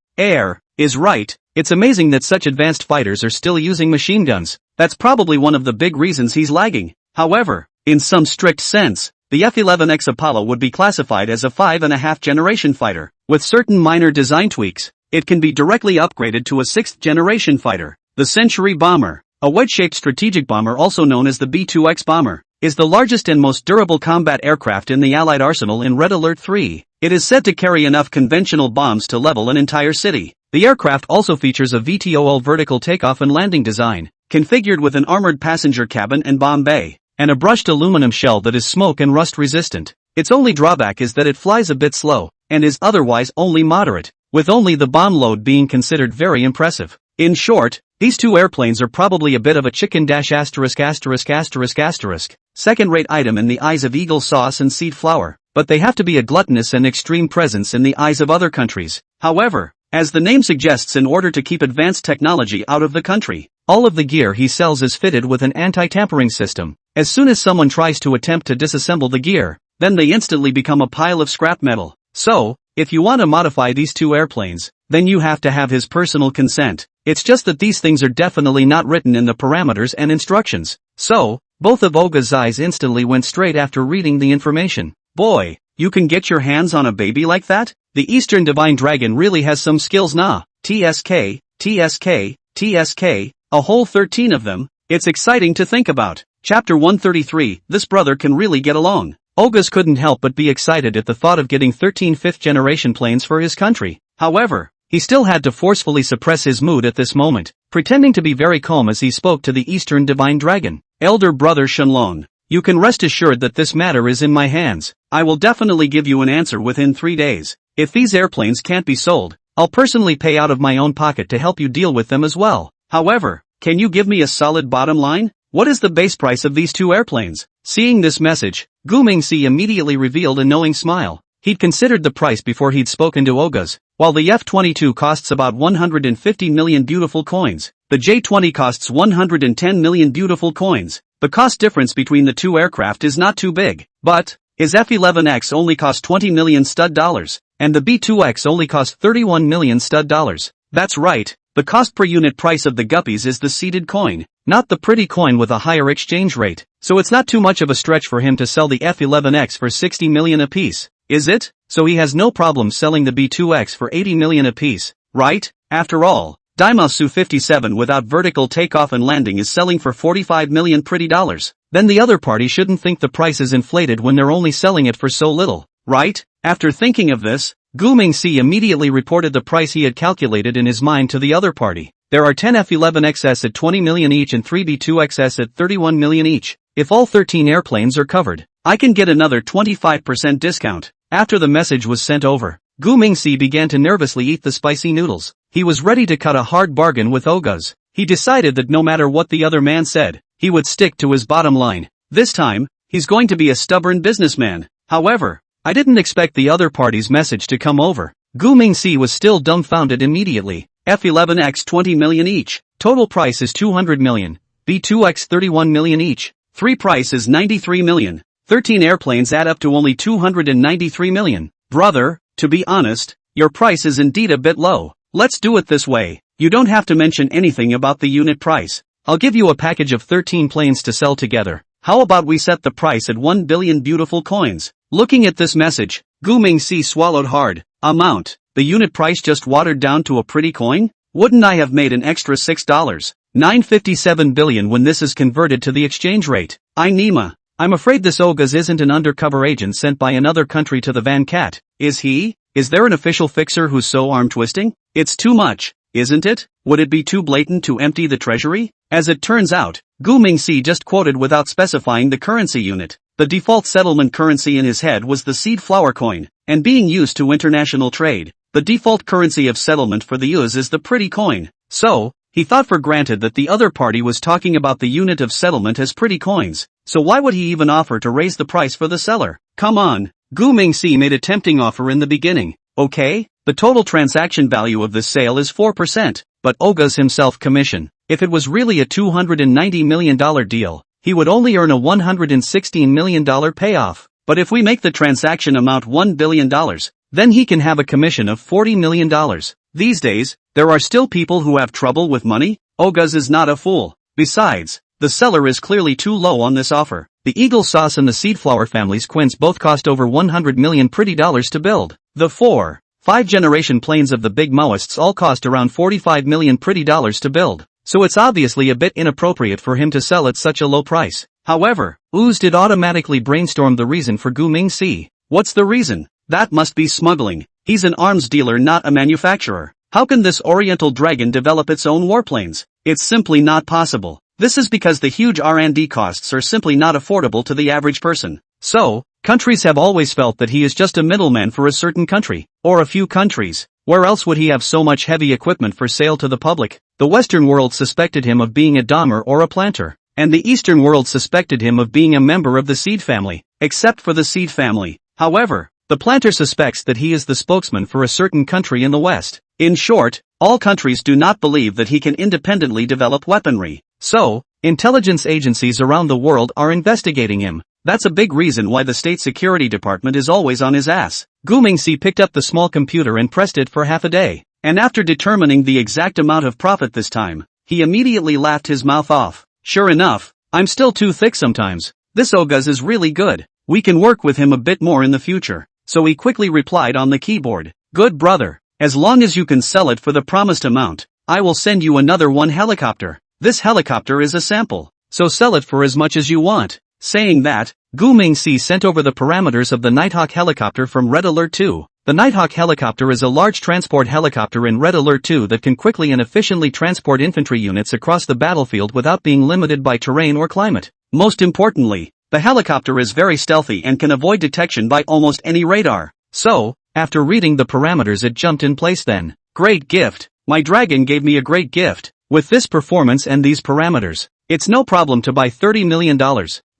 Is right, it's amazing that such advanced fighters are still using machine guns. That's probably one of the big reasons he's lagging. However, in some strict sense, the F-11X Apollo would be classified as a 5.5 generation fighter. With certain minor design tweaks, it can be directly upgraded to a 6th generation fighter. The Century bomber, a wedge-shaped strategic bomber also known as the B-2X bomber, is the largest and most durable combat aircraft in the Allied arsenal in Red Alert 3. It is said to carry enough conventional bombs to level an entire city. The aircraft also features a VTOL vertical takeoff and landing design, configured with an armored passenger cabin and bomb bay, and a brushed aluminum shell that is smoke and rust resistant. Its only drawback is that it flies a bit slow, and is otherwise only moderate, with only the bomb load being considered very impressive. In short, these 2 airplanes are probably a bit of a chicken dash asterisk. Second-rate item in the eyes of Eagle Sauce and Seed Flower, but they have to be a gluttonous and extreme presence in the eyes of other countries. However, as the name suggests, in order to keep advanced technology out of the country, all of the gear he sells is fitted with an anti-tampering system. As soon as someone tries to attempt to disassemble the gear, then they instantly become a pile of scrap metal. So, if you want to modify these 2 airplanes, then you have to have his personal consent. It's just that these things are definitely not written in the parameters and instructions. So, both of Oguz's eyes instantly went straight after reading the information. Boy, you can get your hands on a baby like that? The Eastern Divine Dragon really has some skills. TSK, a whole 13 of them. It's exciting to think about. Chapter 133, this brother can really get along. Oguz couldn't help but be excited at the thought of getting 13 5th-generation planes for his country. However, he still had to forcefully suppress his mood at this moment, pretending to be very calm as he spoke to the Eastern Divine Dragon. Elder brother Shenlong, you can rest assured that this matter is in my hands. I will definitely give you an answer within 3 days. If these airplanes can't be sold, I'll personally pay out of my own pocket to help you deal with them as well. However, can you give me a solid bottom line? What is the base price of these 2 airplanes? Seeing this message, Gu Mingxi immediately revealed a knowing smile. He'd considered the price before he'd spoken to Ogas. While the F-22 costs about 150 million beautiful coins, the J-20 costs 110 million beautiful coins. The cost difference between the two aircraft is not too big. But his F-11X only cost 20 million stud dollars, and the B-2X only cost 31 million stud dollars. That's right, the cost per unit price of the guppies is the seeded coin, not the pretty coin with a higher exchange rate. So it's not too much of a stretch for him to sell the F-11X for 60 million apiece, is it? So he has no problem selling the B-2X for 80 million apiece, right? After all, Daimao Su-57 without vertical takeoff and landing is selling for 45 million pretty dollars. Then the other party shouldn't think the price is inflated when they're only selling it for so little, right? After thinking of this, Gu Mingxi immediately reported the price he had calculated in his mind to the other party. There are 10 F-11XS at 20 million each and 3 B-2XS at 31 million each. If all 13 airplanes are covered, I can get another 25% discount. After the message was sent over, Gu Mingxi began to nervously eat the spicy noodles. He was ready to cut a hard bargain with Ogas. He decided that no matter what the other man said, he would stick to his bottom line. This time, he's going to be a stubborn businessman. However, I didn't expect the other party's message to come over. Gu Mingxi was still dumbfounded immediately. F-11X 20 million each. Total price is 200 million. B-2X 31 million each. 3 price is 93 million. 13 airplanes add up to only 293 million. Brother, to be honest, your price is indeed a bit low. Let's do it this way. You don't have to mention anything about the unit price. I'll give you a package of 13 planes to sell together. How about we set the price at 1 billion beautiful coins? Looking at this message, Gu Mingxi swallowed hard. Amount, the unit price just watered down to a pretty coin? Wouldn't I have made an extra $6.957 billion when this is converted to the exchange rate? I'm afraid this Ogas isn't an undercover agent sent by another country to the Van Cat, is he? Is there an official fixer who's so arm-twisting? It's too much, isn't it? Would it be too blatant to empty the treasury? As it turns out, Gu Mingxi just quoted without specifying the currency unit. The default settlement currency in his head was the seed flower coin, and being used to international trade, the default currency of settlement for the US is the pretty coin. So, he thought for granted that the other party was talking about the unit of settlement as pretty coins. So why would he even offer to raise the price for the seller? Come on. Gu Mingxi made a tempting offer in the beginning. Okay, the total transaction value of this sale is 4%, but Ogas himself commission. If it was really a $290 million deal, he would only earn a $116 million payoff. But if we make the transaction amount $1 billion, then he can have a commission of $40 million. These days, there are still people who have trouble with money. Ogas is not a fool. Besides, the seller is clearly too low on this offer. The Eagle Sauce and the Seedflower family's quints both cost over 100 million pretty dollars to build. The 4-5 generation planes of the big Maoists all cost around 45 million pretty dollars to build. So it's obviously a bit inappropriate for him to sell at such a low price. However, Ooze did automatically brainstorm the reason for Gu Mingxi. What's the reason? That must be smuggling. He's an arms dealer, not a manufacturer. How can this Oriental Dragon develop its own warplanes? It's simply not possible. This is because the huge R&D costs are simply not affordable to the average person. So, countries have always felt that he is just a middleman for a certain country, or a few countries. Where else would he have so much heavy equipment for sale to the public? The Western world suspected him of being a Dahmer or a planter, and the Eastern world suspected him of being a member of the Seed family, except for the Seed family. However, the planter suspects that he is the spokesman for a certain country in the West. In short, all countries do not believe that he can independently develop weaponry. So, intelligence agencies around the world are investigating him. That's a big reason why the State Security Department is always on his ass. Gu Mingxi picked up the small computer and pressed it for half a day. And after determining the exact amount of profit this time, he immediately laughed his mouth off. Sure enough, I'm still too thick sometimes. This Ogas is really good. We can work with him a bit more in the future. So he quickly replied on the keyboard. Good brother. As long as you can sell it for the promised amount, I will send you another one helicopter. This helicopter is a sample, so sell it for as much as you want. Saying that, Gu Mingxi sent over the parameters of the Nighthawk helicopter from Red Alert 2. The Nighthawk helicopter is a large transport helicopter in Red Alert 2 that can quickly and efficiently transport infantry units across the battlefield without being limited by terrain or climate. Most importantly, the helicopter is very stealthy and can avoid detection by almost any radar. So, after reading the parameters, it jumped in place then. Great gift. My dragon gave me a great gift. With this performance and these parameters, it's no problem to buy $30 million.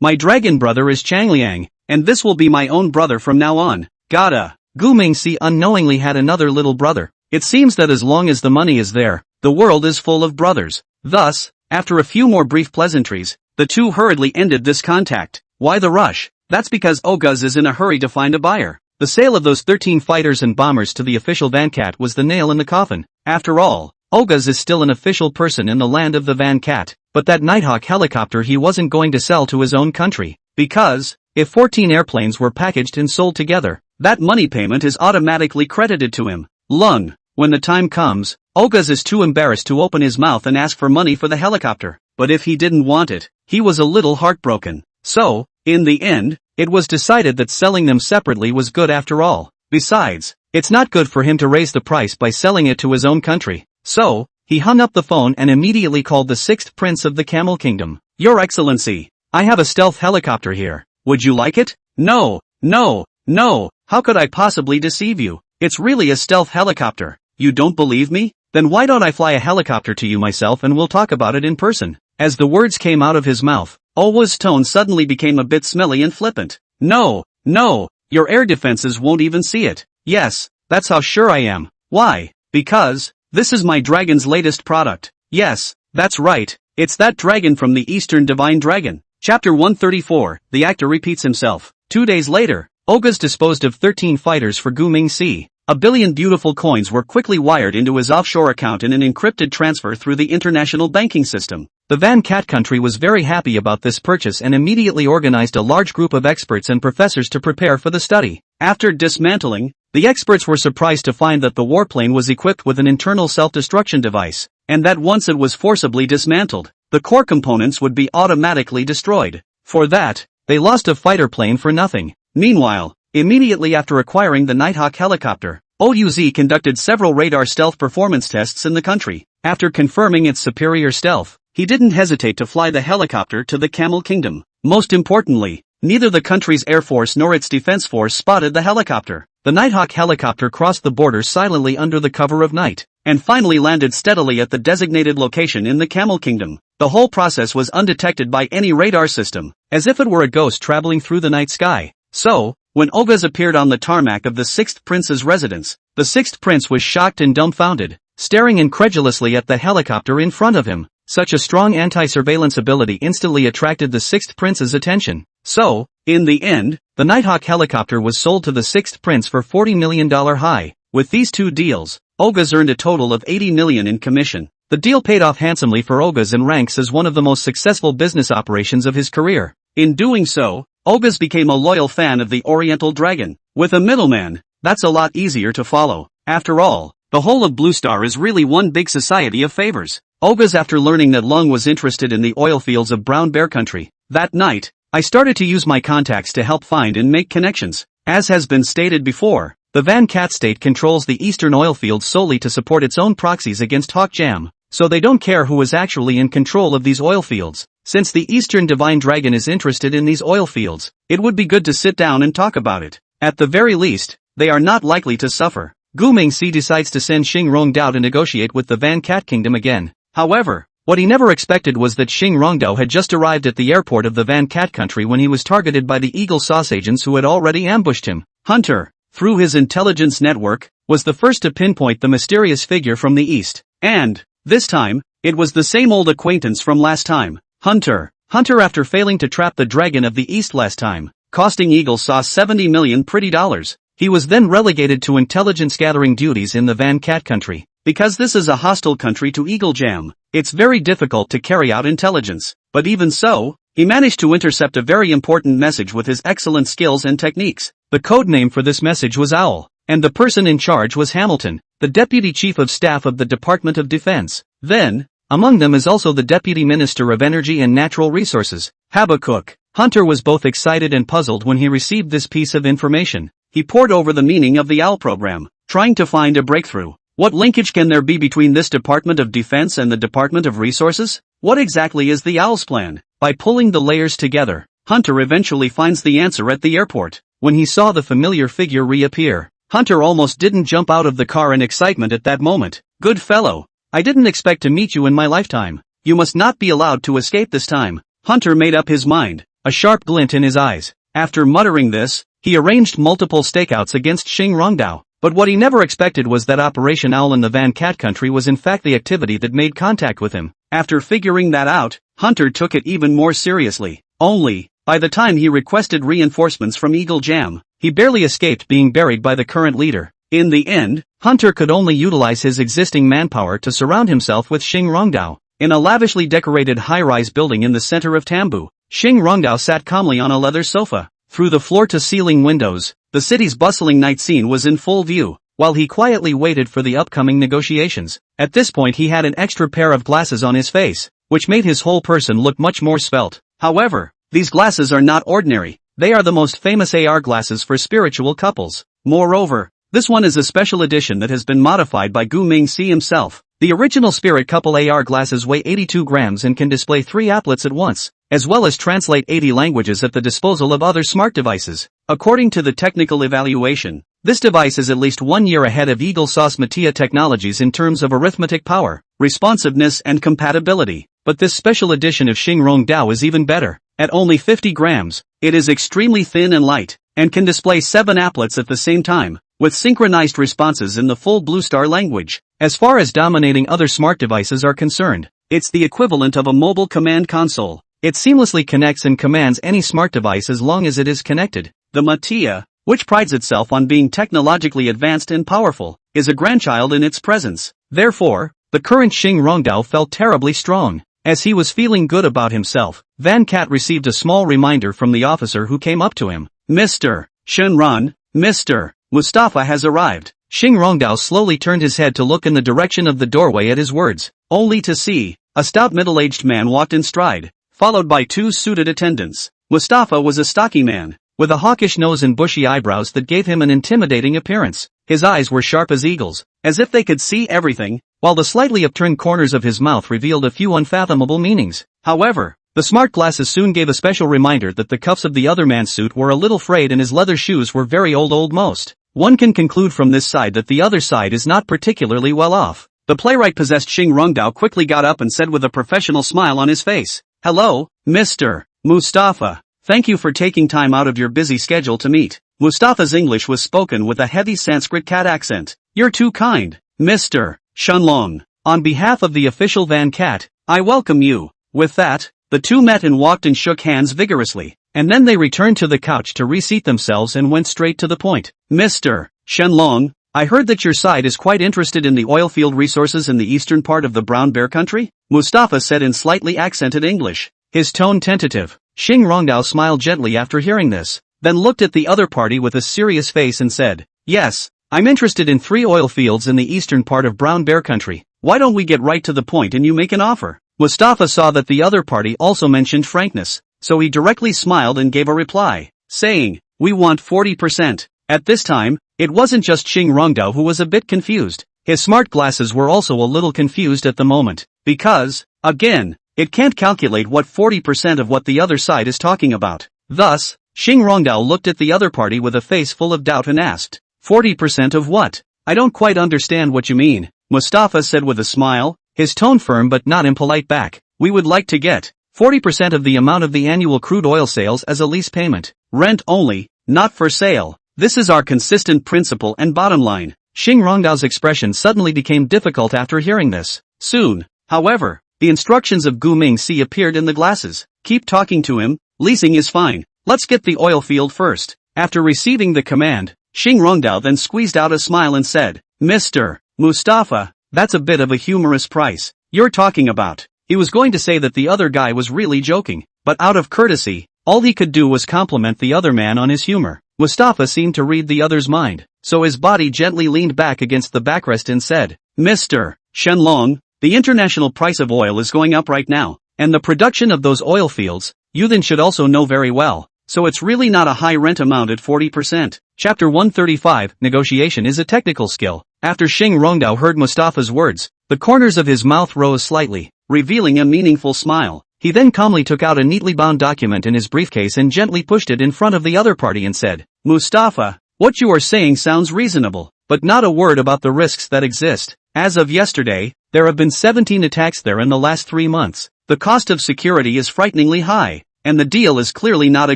My dragon brother is Changliang, and this will be my own brother from now on. Gotta. Gu Mingxi unknowingly had another little brother. It seems that as long as the money is there, the world is full of brothers. Thus, after a few more brief pleasantries, the two hurriedly ended this contact. Why the rush? That's because Oguz is in a hurry to find a buyer. The sale of those 13 fighters and bombers to the official Van Cat was the nail in the coffin. After all, Oguz is still an official person in the land of the Van Cat, but that Nighthawk helicopter he wasn't going to sell to his own country, because, if 14 airplanes were packaged and sold together, that money payment is automatically credited to him. Lung. When the time comes, Oguz is too embarrassed to open his mouth and ask for money for the helicopter, but if he didn't want it, he was a little heartbroken. So, in the end, it was decided that selling them separately was good after all. Besides, it's not good for him to raise the price by selling it to his own country. So, he hung up the phone and immediately called the 6th Prince of the Camel Kingdom. Your Excellency, I have a stealth helicopter here. Would you like it? No, no, no, how could I possibly deceive you? It's really a stealth helicopter. You don't believe me? Then why don't I fly a helicopter to you myself and we'll talk about it in person? As the words came out of his mouth, Olwa's tone suddenly became a bit smelly and flippant. No, no, your air defenses won't even see it. Yes, that's how sure I am. Why? Because, this is my dragon's latest product. Yes, that's right, it's that dragon from the Eastern Divine Dragon. Chapter 134, the actor repeats himself. 2 days later, Oguz disposed of 13 fighters for Gu Mingxi. 1 billion beautiful coins were quickly wired into his offshore account in an encrypted transfer through the international banking system. The Van Cat country was very happy about this purchase and immediately organized a large group of experts and professors to prepare for the study. After dismantling, the experts were surprised to find that the warplane was equipped with an internal self-destruction device, and that once it was forcibly dismantled, the core components would be automatically destroyed. For that, they lost a fighter plane for nothing. Meanwhile, immediately after acquiring the Nighthawk helicopter, OUZ conducted several radar stealth performance tests in the country. After confirming its superior stealth, he didn't hesitate to fly the helicopter to the Camel Kingdom. Most importantly, neither the country's air force nor its defense force spotted the helicopter. The Nighthawk helicopter crossed the border silently under the cover of night, and finally landed steadily at the designated location in the Camel Kingdom. The whole process was undetected by any radar system, as if it were a ghost traveling through the night sky. So, when Oguz appeared on the tarmac of the 6th Prince's residence, the 6th Prince was shocked and dumbfounded, staring incredulously at the helicopter in front of him. Such a strong anti-surveillance ability instantly attracted the 6th Prince's attention. So, in the end, the Nighthawk helicopter was sold to the 6th Prince for $40 million high. With these two deals, Oguz earned a total of $80 million in commission. The deal paid off handsomely for Oguz and ranks as one of the most successful business operations of his career. In doing so, Oguz became a loyal fan of the Oriental Dragon. With a middleman, that's a lot easier to follow. After all, the whole of Blue Star is really one big society of favors. Oguz, after learning that Lung was interested in the oil fields of Brown Bear Country, that night, I started to use my contacts to help find and make connections. As has been stated before, the Van Cat state controls the eastern oil fields solely to support its own proxies against Hawk Jam, so they don't care who is actually in control of these oil fields. Since the Eastern Divine Dragon is interested in these oil fields, it would be good to sit down and talk about it. At the very least, they are not likely to suffer. Gu Mingxi decides to send Xing Rongdao to negotiate with the Van Cat Kingdom again. However, what he never expected was that Xing Rongdao had just arrived at the airport of the Van Cat country when he was targeted by the Eagle Sauce agents who had already ambushed him. Hunter, through his intelligence network, was the first to pinpoint the mysterious figure from the east. And, this time, it was the same old acquaintance from last time. Hunter, after failing to trap the Dragon of the East last time, costing Eagle Sauce $70 million pretty dollars, he was then relegated to intelligence gathering duties in the Van Cat country. Because this is a hostile country to Eagle Jam, it's very difficult to carry out intelligence. But even so, he managed to intercept a very important message with his excellent skills and techniques. The code name for this message was Owl, and the person in charge was Hamilton, the Deputy Chief of Staff of the Department of Defense. Then, among them is also the Deputy Minister of Energy and Natural Resources, Habakkuk. Hunter was both excited and puzzled when he received this piece of information. He pored over the meaning of the OWL program, trying to find a breakthrough. What linkage can there be between this Department of Defense and the Department of Resources? What exactly is the OWL's plan? By pulling the layers together, Hunter eventually finds the answer at the airport. When he saw the familiar figure reappear, Hunter almost didn't jump out of the car in excitement at that moment. Good fellow, I didn't expect to meet you in my lifetime. You must not be allowed to escape this time. Hunter made up his mind, a sharp glint in his eyes. After muttering this, he arranged multiple stakeouts against Xing Rongdao. But what he never expected was that Operation Owl in the Van Cat country was in fact the activity that made contact with him. After figuring that out, Hunter took it even more seriously. Only, by the time he requested reinforcements from Eagle Jam, he barely escaped being buried by the current leader. In the end, Hunter could only utilize his existing manpower to surround himself with Xing Rongdao. In a lavishly decorated high-rise building in the center of Tambu, Xing Rongdao sat calmly on a leather sofa. Through the floor-to-ceiling windows, the city's bustling night scene was in full view, while he quietly waited for the upcoming negotiations. At this point he had an extra pair of glasses on his face, which made his whole person look much more svelte. However, these glasses are not ordinary. They are the most famous AR glasses for spiritual couples. Moreover, this one is a special edition that has been modified by Gu Mingxi himself. The original spirit couple AR glasses weigh 82 grams and can display 3 applets at once, as well as translate 80 languages at the disposal of other smart devices. According to the technical evaluation, this device is at least 1 year ahead of Eagle Sauce Matia technologies in terms of arithmetic power, responsiveness and compatibility. But this special edition of Xing Rongdao is even better. At only 50 grams, it is extremely thin and light, and can display 7 applets at the same time, with synchronized responses in the full Blue Star language. As far as dominating other smart devices are concerned, it's the equivalent of a mobile command console. It seamlessly connects and commands any smart device as long as it is connected. The Matia, which prides itself on being technologically advanced and powerful, is a grandchild in its presence. Therefore, the current Xing Rongdao felt terribly strong. As he was feeling good about himself, Van Cat received a small reminder from the officer who came up to him. Mr. Shenran, Mr. Mustafa has arrived. Xing Rongdao slowly turned his head to look in the direction of the doorway at his words, only to see a stout middle-aged man walked in stride, followed by 2 suited attendants. Mustafa was a stocky man, with a hawkish nose and bushy eyebrows that gave him an intimidating appearance. His eyes were sharp as eagles, as if they could see everything, while the slightly upturned corners of his mouth revealed a few unfathomable meanings. However, the smart glasses soon gave a special reminder that the cuffs of the other man's suit were a little frayed and his leather shoes were very old most. One can conclude from this side that the other side is not particularly well off. The playwright-possessed Xing Rongdao quickly got up and said with a professional smile on his face, "Hello, Mr. Mustafa. Thank you for taking time out of your busy schedule to meet." Mustafa's English was spoken with a heavy Sanskrit cat accent. "You're too kind, Mr. Shunlong. On behalf of the official Van Cat, I welcome you." With that, the two met and walked and shook hands vigorously, and then they returned to the couch to reseat themselves and went straight to the point. "Mr. Shenlong, I heard that your side is quite interested in the oilfield resources in the eastern part of the Brown Bear country?" Mustafa said in slightly accented English, his tone tentative. Xing Rongdao smiled gently after hearing this, then looked at the other party with a serious face and said, "Yes, I'm interested in 3 oil fields in the eastern part of Brown Bear country. Why don't we get right to the point and you make an offer?" Mustafa saw that the other party also mentioned frankness, so he directly smiled and gave a reply, saying, "We want 40%. At this time, it wasn't just Xing Rongdao who was a bit confused. His smart glasses were also a little confused at the moment, because, again, it can't calculate what 40% of what the other side is talking about. Thus, Xing Rongdao looked at the other party with a face full of doubt and asked, 40% of what? I don't quite understand what you mean." Mustafa said with a smile, his tone firm but not impolite back, "We would like to get 40% of the amount of the annual crude oil sales as a lease payment. Rent only, not for sale. This is our consistent principle and bottom line." Xing Rongdao's expression suddenly became difficult after hearing this. Soon, however, the instructions of Gu Mingxi appeared in the glasses. "Keep talking to him, leasing is fine. Let's get the oil field first." After receiving the command, Xing Rongdao then squeezed out a smile and said, "Mr. Mustafa, that's a bit of a humorous price you're talking about." He was going to say that the other guy was really joking, but out of courtesy, all he could do was compliment the other man on his humor. Mustafa seemed to read the other's mind, so his body gently leaned back against the backrest and said, "Mr. Shenlong, the international price of oil is going up right now, and the production of those oil fields, you then should also know very well, so it's really not a high rent amount at 40%. Chapter 135, Negotiation is a technical skill. After Xing Rongdao heard Mustafa's words, the corners of his mouth rose slightly, revealing a meaningful smile. He then calmly took out a neatly bound document in his briefcase and gently pushed it in front of the other party and said, "Mustafa, what you are saying sounds reasonable, but not a word about the risks that exist. As of yesterday, there have been 17 attacks there in the last 3 months. The cost of security is frighteningly high, and the deal is clearly not a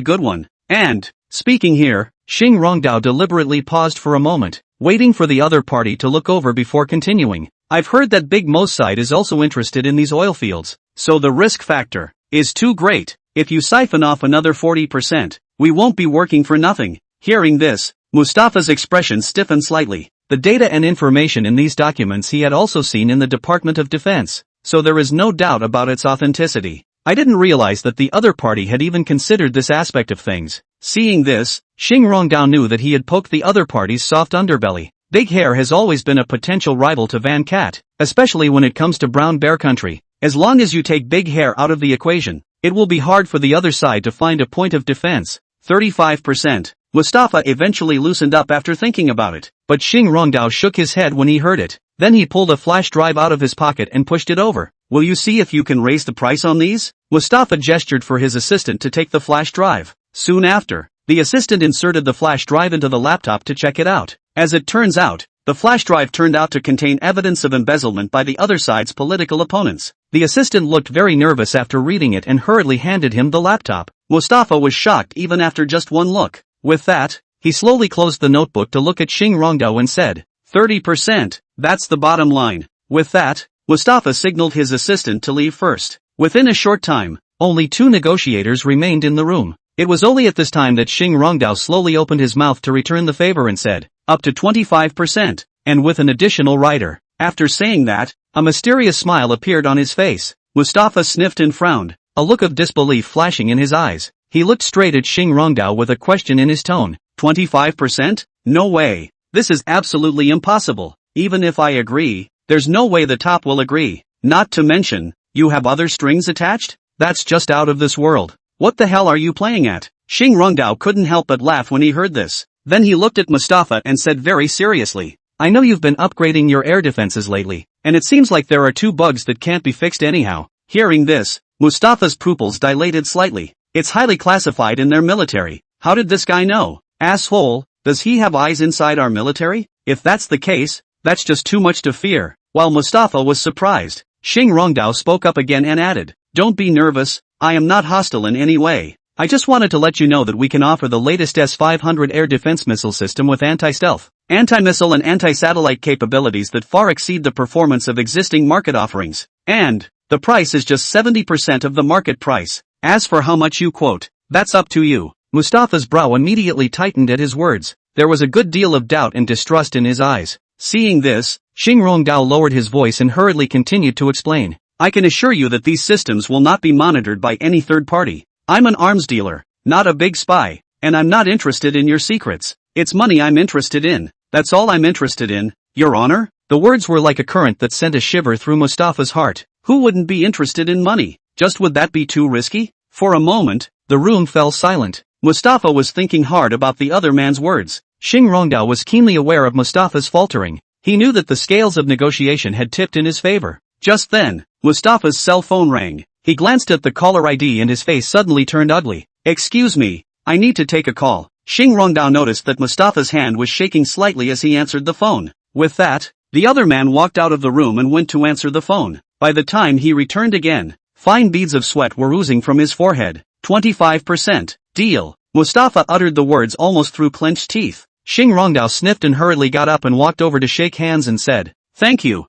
good one. And, speaking here, Xing Rongdao deliberately paused for a moment, waiting for the other party to look over before continuing. I've heard that Big Mo's side is also interested in these oil fields, so the risk factor is too great. If you siphon off another 40%, we won't be working for nothing. Hearing this, Mustafa's expression stiffened slightly. The data and information in these documents he had also seen in the Department of Defense, so there is no doubt about its authenticity. I didn't realize that the other party had even considered this aspect of things. Seeing this, Xing Rongdao knew that he had poked the other party's soft underbelly. Big Hair has always been a potential rival to Van Cat, especially when it comes to Brown Bear Country. As long as you take Big Hair out of the equation, it will be hard for the other side to find a point of defense. 35%. Mustafa eventually loosened up after thinking about it, but Xing Rongdao shook his head when he heard it. Then he pulled a flash drive out of his pocket and pushed it over. Will you see if you can raise the price on these? Mustafa gestured for his assistant to take the flash drive. Soon after, the assistant inserted the flash drive into the laptop to check it out. As it turns out, the flash drive turned out to contain evidence of embezzlement by the other side's political opponents. The assistant looked very nervous after reading it and hurriedly handed him the laptop. Mustafa was shocked even after just one look. With that, he slowly closed the notebook to look at Xing Rongdao and said, 30%, that's the bottom line. With that, Mustafa signaled his assistant to leave first. Within a short time, only 2 negotiators remained in the room. It was only at this time that Xing Rongdao slowly opened his mouth to return the favor and said, up to 25%, and with an additional rider. After saying that, a mysterious smile appeared on his face. Mustafa sniffed and frowned, a look of disbelief flashing in his eyes. He looked straight at Xing Rongdao with a question in his tone. 25%? No way. This is absolutely impossible. Even if I agree, there's no way the top will agree. Not to mention, you have other strings attached? That's just out of this world. What the hell are you playing at? Xing Rongdao couldn't help but laugh when he heard this. Then he looked at Mustafa and said very seriously, I know you've been upgrading your air defenses lately, and it seems like there are 2 bugs that can't be fixed anyhow. Hearing this, Mustafa's pupils dilated slightly. It's highly classified in their military. How did this guy know? Asshole, does he have eyes inside our military? If that's the case, that's just too much to fear. While Mustafa was surprised, Xing Rongdao spoke up again and added, don't be nervous, I am not hostile in any way. I just wanted to let you know that we can offer the latest S-500 air defense missile system with anti-stealth, anti-missile and anti-satellite capabilities that far exceed the performance of existing market offerings. And the price is just 70% of the market price. As for how much you quote, that's up to you. Mustafa's brow immediately tightened at his words. There was a good deal of doubt and distrust in his eyes. Seeing this, Xing Rongdao lowered his voice and hurriedly continued to explain. I can assure you that these systems will not be monitored by any third party. I'm an arms dealer, not a big spy, and I'm not interested in your secrets. It's money I'm interested in. That's all I'm interested in, Your Honor. The words were like a current that sent a shiver through Mustafa's heart. Who wouldn't be interested in money? Just would that be too risky? For a moment, the room fell silent. Mustafa was thinking hard about the other man's words. Xing Rongdao was keenly aware of Mustafa's faltering. He knew that the scales of negotiation had tipped in his favor. Just then, Mustafa's cell phone rang. He glanced at the caller ID and his face suddenly turned ugly. Excuse me, I need to take a call. Xing Rongdao noticed that Mustafa's hand was shaking slightly as he answered the phone. With that, the other man walked out of the room and went to answer the phone. By the time he returned again, fine beads of sweat were oozing from his forehead. 25%. Deal. Mustafa uttered the words almost through clenched teeth. Xing Rongdao sniffed and hurriedly got up and walked over to shake hands and said, Thank you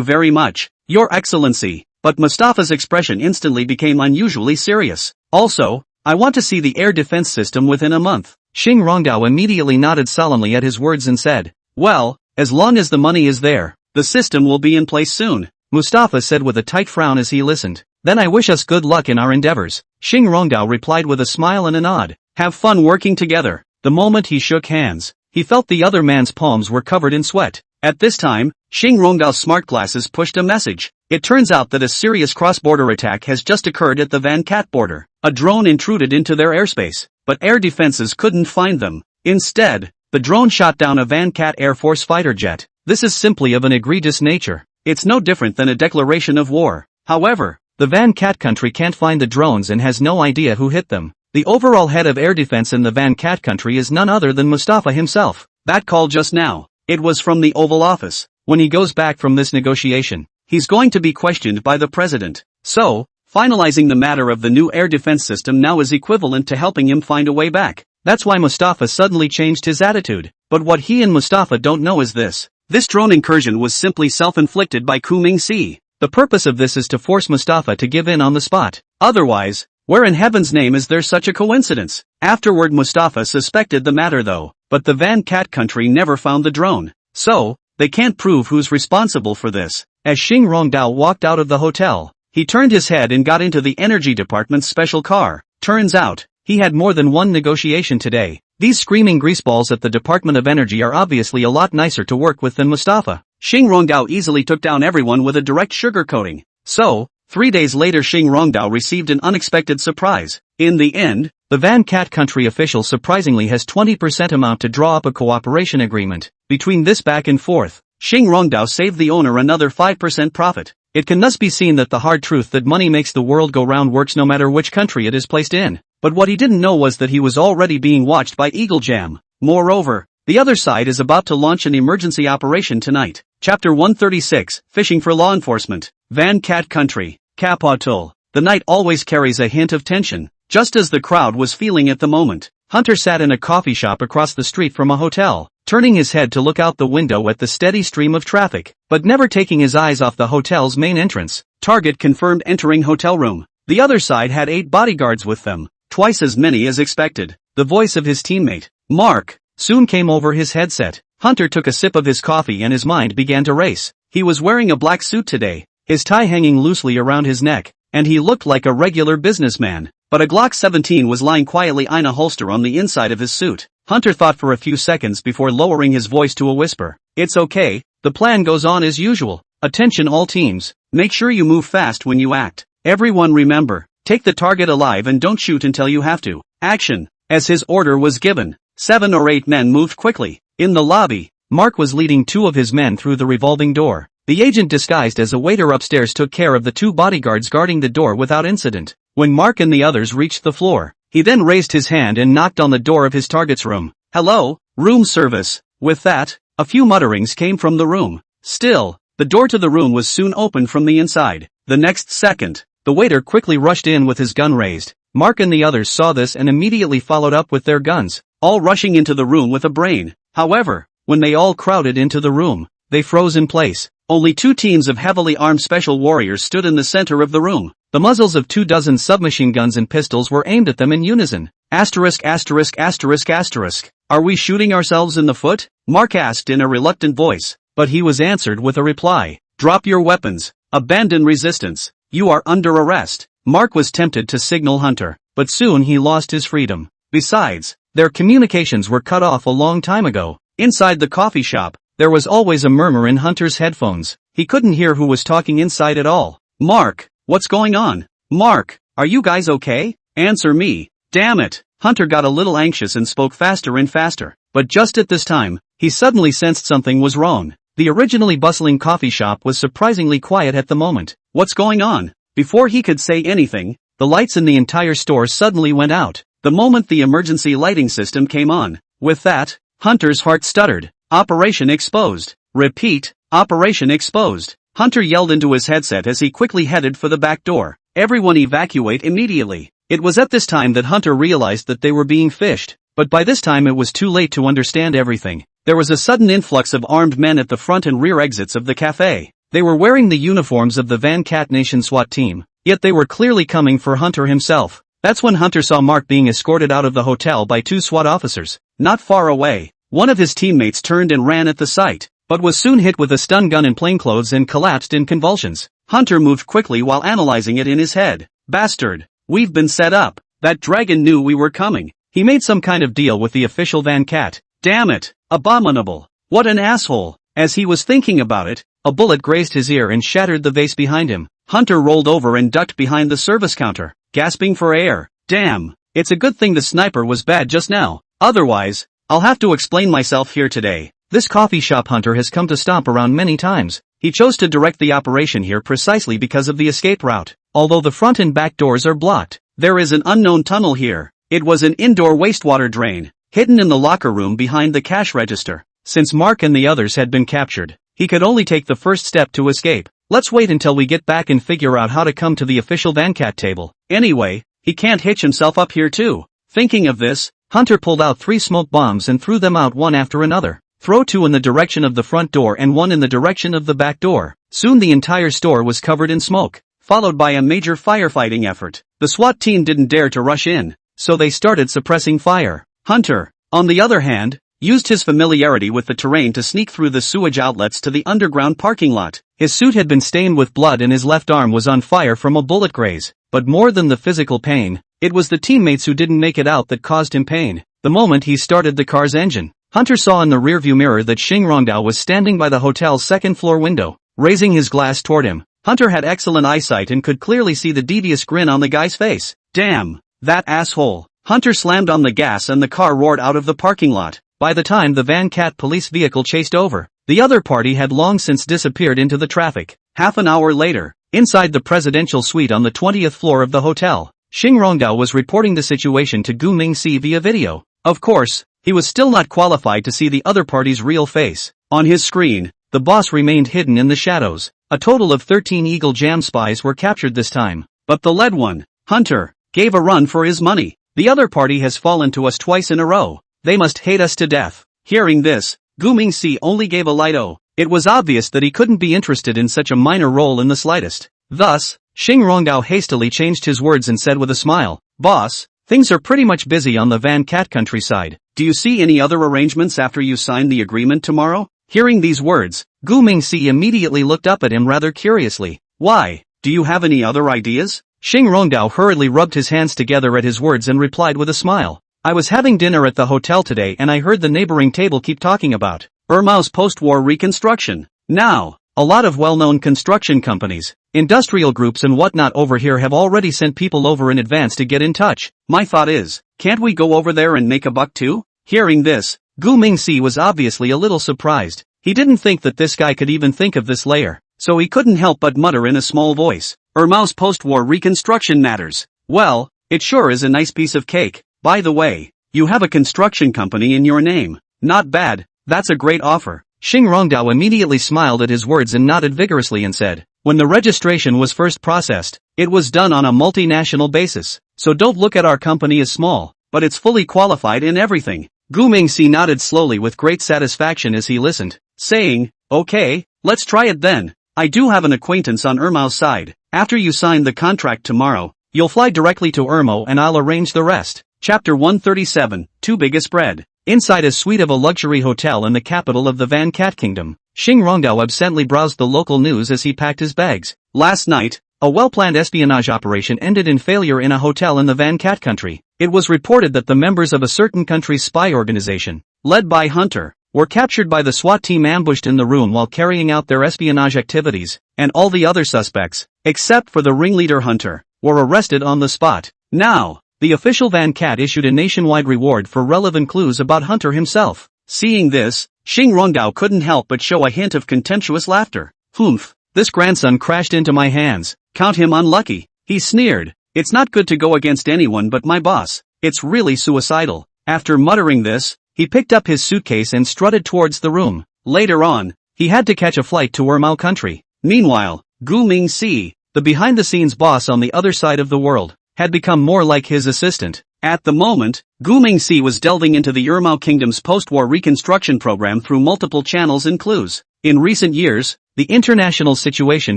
very much, Your Excellency. But Mustafa's expression instantly became unusually serious. Also, I want to see the air defense system within a month. Xing Rongdao immediately nodded solemnly at his words and said, Well, as long as the money is there, the system will be in place soon. Mustafa said with a tight frown as he listened. Then I wish us good luck in our endeavors. Xing Rongdao replied with a smile and a nod. Have fun working together. The moment he shook hands, he felt the other man's palms were covered in sweat. At this time, Xing Rongdao's smart glasses pushed a message. It turns out that a serious cross-border attack has just occurred at the Van Cat border. A drone intruded into their airspace, but air defenses couldn't find them. Instead, the drone shot down a Van Cat Air Force fighter jet. This is simply of an egregious nature. It's no different than a declaration of war. However, the Van Cat country can't find the drones and has no idea who hit them. The overall head of air defense in the Van Cat country is none other than Mustafa himself. That call just now, it was from the Oval Office. When he goes back from this negotiation, he's going to be questioned by the president. So, finalizing the matter of the new air defense system now is equivalent to helping him find a way back. That's why Mustafa suddenly changed his attitude. But what he and Mustafa don't know is this. This drone incursion was simply self-inflicted by Ku Ming-si. The purpose of this is to force Mustafa to give in on the spot. Otherwise, where in heaven's name is there such a coincidence? Afterward Mustafa suspected the matter though, but the Van Cat country never found the drone. So, they can't prove who's responsible for this. As Xing Rongdao walked out of the hotel, he turned his head and got into the energy department's special car. Turns out, he had more than one negotiation today. These screaming greaseballs at the Department of Energy are obviously a lot nicer to work with than Mustafa. Xing Rongdao easily took down everyone with a direct sugarcoating. So, 3 days later Xing Rongdao received an unexpected surprise. In the end, the Van Cat country official surprisingly has 20% amount to draw up a cooperation agreement. Between this back and forth, Xing Rongdao saved the owner another 5% profit. It can thus be seen that the hard truth that money makes the world go round works no matter which country it is placed in. But what he didn't know was that he was already being watched by Eagle Jam. Moreover, the other side is about to launch an emergency operation tonight. Chapter 136, Fishing for Law Enforcement. Van Cat Country, Kapatul. The night always carries a hint of tension, just as the crowd was feeling at the moment. Hunter sat in a coffee shop across the street from a hotel, turning his head to look out the window at the steady stream of traffic, but never taking his eyes off the hotel's main entrance. Target confirmed entering hotel room. The other side had 8 bodyguards with them, twice as many as expected. The voice of his teammate, Mark, soon came over his headset. Hunter took a sip of his coffee and his mind began to race. He was wearing a black suit today, his tie hanging loosely around his neck, and he looked like a regular businessman. But a Glock 17 was lying quietly in a holster on the inside of his suit. Hunter thought for a few seconds before lowering his voice to a whisper. It's okay, the plan goes on as usual. Attention all teams, make sure you move fast when you act. Everyone remember, take the target alive and don't shoot until you have to. Action. As his order was given, 7 or 8 men moved quickly. In the lobby, Mark was leading 2 of his men through the revolving door. The agent disguised as a waiter upstairs took care of the 2 bodyguards guarding the door without incident. When Mark and the others reached the floor, he then raised his hand and knocked on the door of his target's room. Hello, room service. With that, a few mutterings came from the room. Still, the door to the room was soon opened from the inside. The next second, the waiter quickly rushed in with his gun raised. Mark and the others saw this and immediately followed up with their guns, all rushing into the room with a brain. However, when they all crowded into the room, they froze in place. Only 2 teams of heavily armed special warriors stood in the center of the room. The muzzles of 24 submachine guns and pistols were aimed at them in unison. Asterisk asterisk asterisk asterisk. Are we shooting ourselves in the foot? Mark asked in a reluctant voice, but he was answered with a reply. Drop your weapons. Abandon resistance. You are under arrest. Mark was tempted to signal Hunter, but soon he lost his freedom. Besides, their communications were cut off a long time ago. Inside the coffee shop, there was always a murmur in Hunter's headphones. He couldn't hear who was talking inside at all. Mark, what's going on? Mark, are you guys okay? Answer me. Damn it. Hunter got a little anxious and spoke faster and faster. But just at this time, he suddenly sensed something was wrong. The originally bustling coffee shop was surprisingly quiet at the moment. What's going on? Before he could say anything, the lights in the entire store suddenly went out. The moment the emergency lighting system came on. With that, Hunter's heart stuttered. Operation exposed. Repeat, operation exposed. Hunter yelled into his headset as he quickly headed for the back door. Everyone evacuate immediately. It was at this time that Hunter realized that they were being fished, but by this time it was too late to understand everything. There was a sudden influx of armed men at the front and rear exits of the cafe. They were wearing the uniforms of the Van Cat Nation SWAT team, yet they were clearly coming for Hunter himself. That's when Hunter saw Mark being escorted out of the hotel by 2 SWAT officers. Not far away, one of his teammates turned and ran at the sight, but was soon hit with a stun gun in plainclothes and collapsed in convulsions. Hunter moved quickly while analyzing it in his head. Bastard, we've been set up. That dragon knew we were coming. He made some kind of deal with the official Van Cat. Damn it, abominable. What an asshole. As he was thinking about it, a bullet grazed his ear and shattered the vase behind him. Hunter rolled over and ducked behind the service counter, gasping for air. Damn, it's a good thing the sniper was bad just now. Otherwise, I'll have to explain myself here today. This coffee shop Hunter has come to stomp around many times. He chose to direct the operation here precisely because of the escape route. Although the front and back doors are blocked, there is an unknown tunnel here. It was an indoor wastewater drain, hidden in the locker room behind the cash register. Since Mark and the others had been captured, he could only take the first step to escape. Let's wait until we get back and figure out how to come to the official Van Cat table. Anyway, he can't hitch himself up here too. Thinking of this, Hunter pulled out 3 smoke bombs and threw them out one after another. Throw 2 in the direction of the front door and 1 in the direction of the back door. Soon the entire store was covered in smoke, followed by a major firefighting effort. The SWAT team didn't dare to rush in, so they started suppressing fire. Hunter, on the other hand, used his familiarity with the terrain to sneak through the sewage outlets to the underground parking lot. His suit had been stained with blood and his left arm was on fire from a bullet graze. But more than the physical pain, it was the teammates who didn't make it out that caused him pain. The moment he started the car's engine, Hunter saw in the rearview mirror that Xing Rongdao was standing by the hotel's second-floor window, raising his glass toward him. Hunter had excellent eyesight and could clearly see the devious grin on the guy's face. Damn, that asshole. Hunter slammed on the gas and the car roared out of the parking lot. By the time the Van Cat police vehicle chased over, the other party had long since disappeared into the traffic. Half an hour later, inside the presidential suite on the 20th floor of the hotel, Xing Rongdao was reporting the situation to Gu Mingxi via video. Of course, he was still not qualified to see the other party's real face. On his screen, the boss remained hidden in the shadows. A total of 13 Eagle Jam spies were captured this time. But the lead one, Hunter, gave a run for his money. The other party has fallen to us twice in a row. They must hate us to death. Hearing this, Gu Mingxi only gave a light "oh." It was obvious that he couldn't be interested in such a minor role in the slightest. Thus, Xing Rongdao hastily changed his words and said with a smile, "Boss, things are pretty much busy on the Van Cat countryside. Do you see any other arrangements after you sign the agreement tomorrow?" Hearing these words, Gu Mingxi immediately looked up at him rather curiously. "Why, do you have any other ideas?" Xing Rongdao hurriedly rubbed his hands together at his words and replied with a smile. "I was having dinner at the hotel today and I heard the neighboring table keep talking about Irmao's post-war reconstruction. Now, a lot of well-known construction companies, industrial groups and whatnot over here have already sent people over in advance to get in touch. My thought is, can't we go over there and make a buck too?" Hearing this, Gu Mingxi was obviously a little surprised. He didn't think that this guy could even think of this layer, so he couldn't help but mutter in a small voice, "Irmao's post-war reconstruction matters. Well, it sure is a nice piece of cake. By the way, you have a construction company in your name. Not bad, that's a great offer." Xing Rongdao immediately smiled at his words and nodded vigorously and said, "When the registration was first processed, it was done on a multinational basis, so don't look at our company as small, but it's fully qualified in everything." Gu Mingxi nodded slowly with great satisfaction as he listened, saying, "Okay, let's try it then. I do have an acquaintance on Irmao's side. After you sign the contract tomorrow, you'll fly directly to Irmao and I'll arrange the rest." Chapter 137, Too Big a Spread. Inside a suite of a luxury hotel in the capital of the Van Cat Kingdom, Xing Rongdao absently browsed the local news as he packed his bags. Last night, a well-planned espionage operation ended in failure in a hotel in the Van Cat country. It was reported that the members of a certain country's spy organization, led by Hunter, were captured by the SWAT team ambushed in the room while carrying out their espionage activities, and all the other suspects, except for the ringleader Hunter, were arrested on the spot. Now, the official Van Cat issued a nationwide reward for relevant clues about Hunter himself. Seeing this, Xing Rongdao couldn't help but show a hint of contemptuous laughter. "Humph, this grandson crashed into my hands. Count him unlucky," he sneered. "It's not good to go against anyone but my boss. It's really suicidal." After muttering this, he picked up his suitcase and strutted towards the room. Later on, he had to catch a flight to Irmao country. Meanwhile, Gu Mingxi, the behind-the-scenes boss on the other side of the world, had become more like his assistant. At the moment, Gu Mingxi was delving into the Irmao Kingdom's post-war reconstruction program through multiple channels and clues. In recent years, the international situation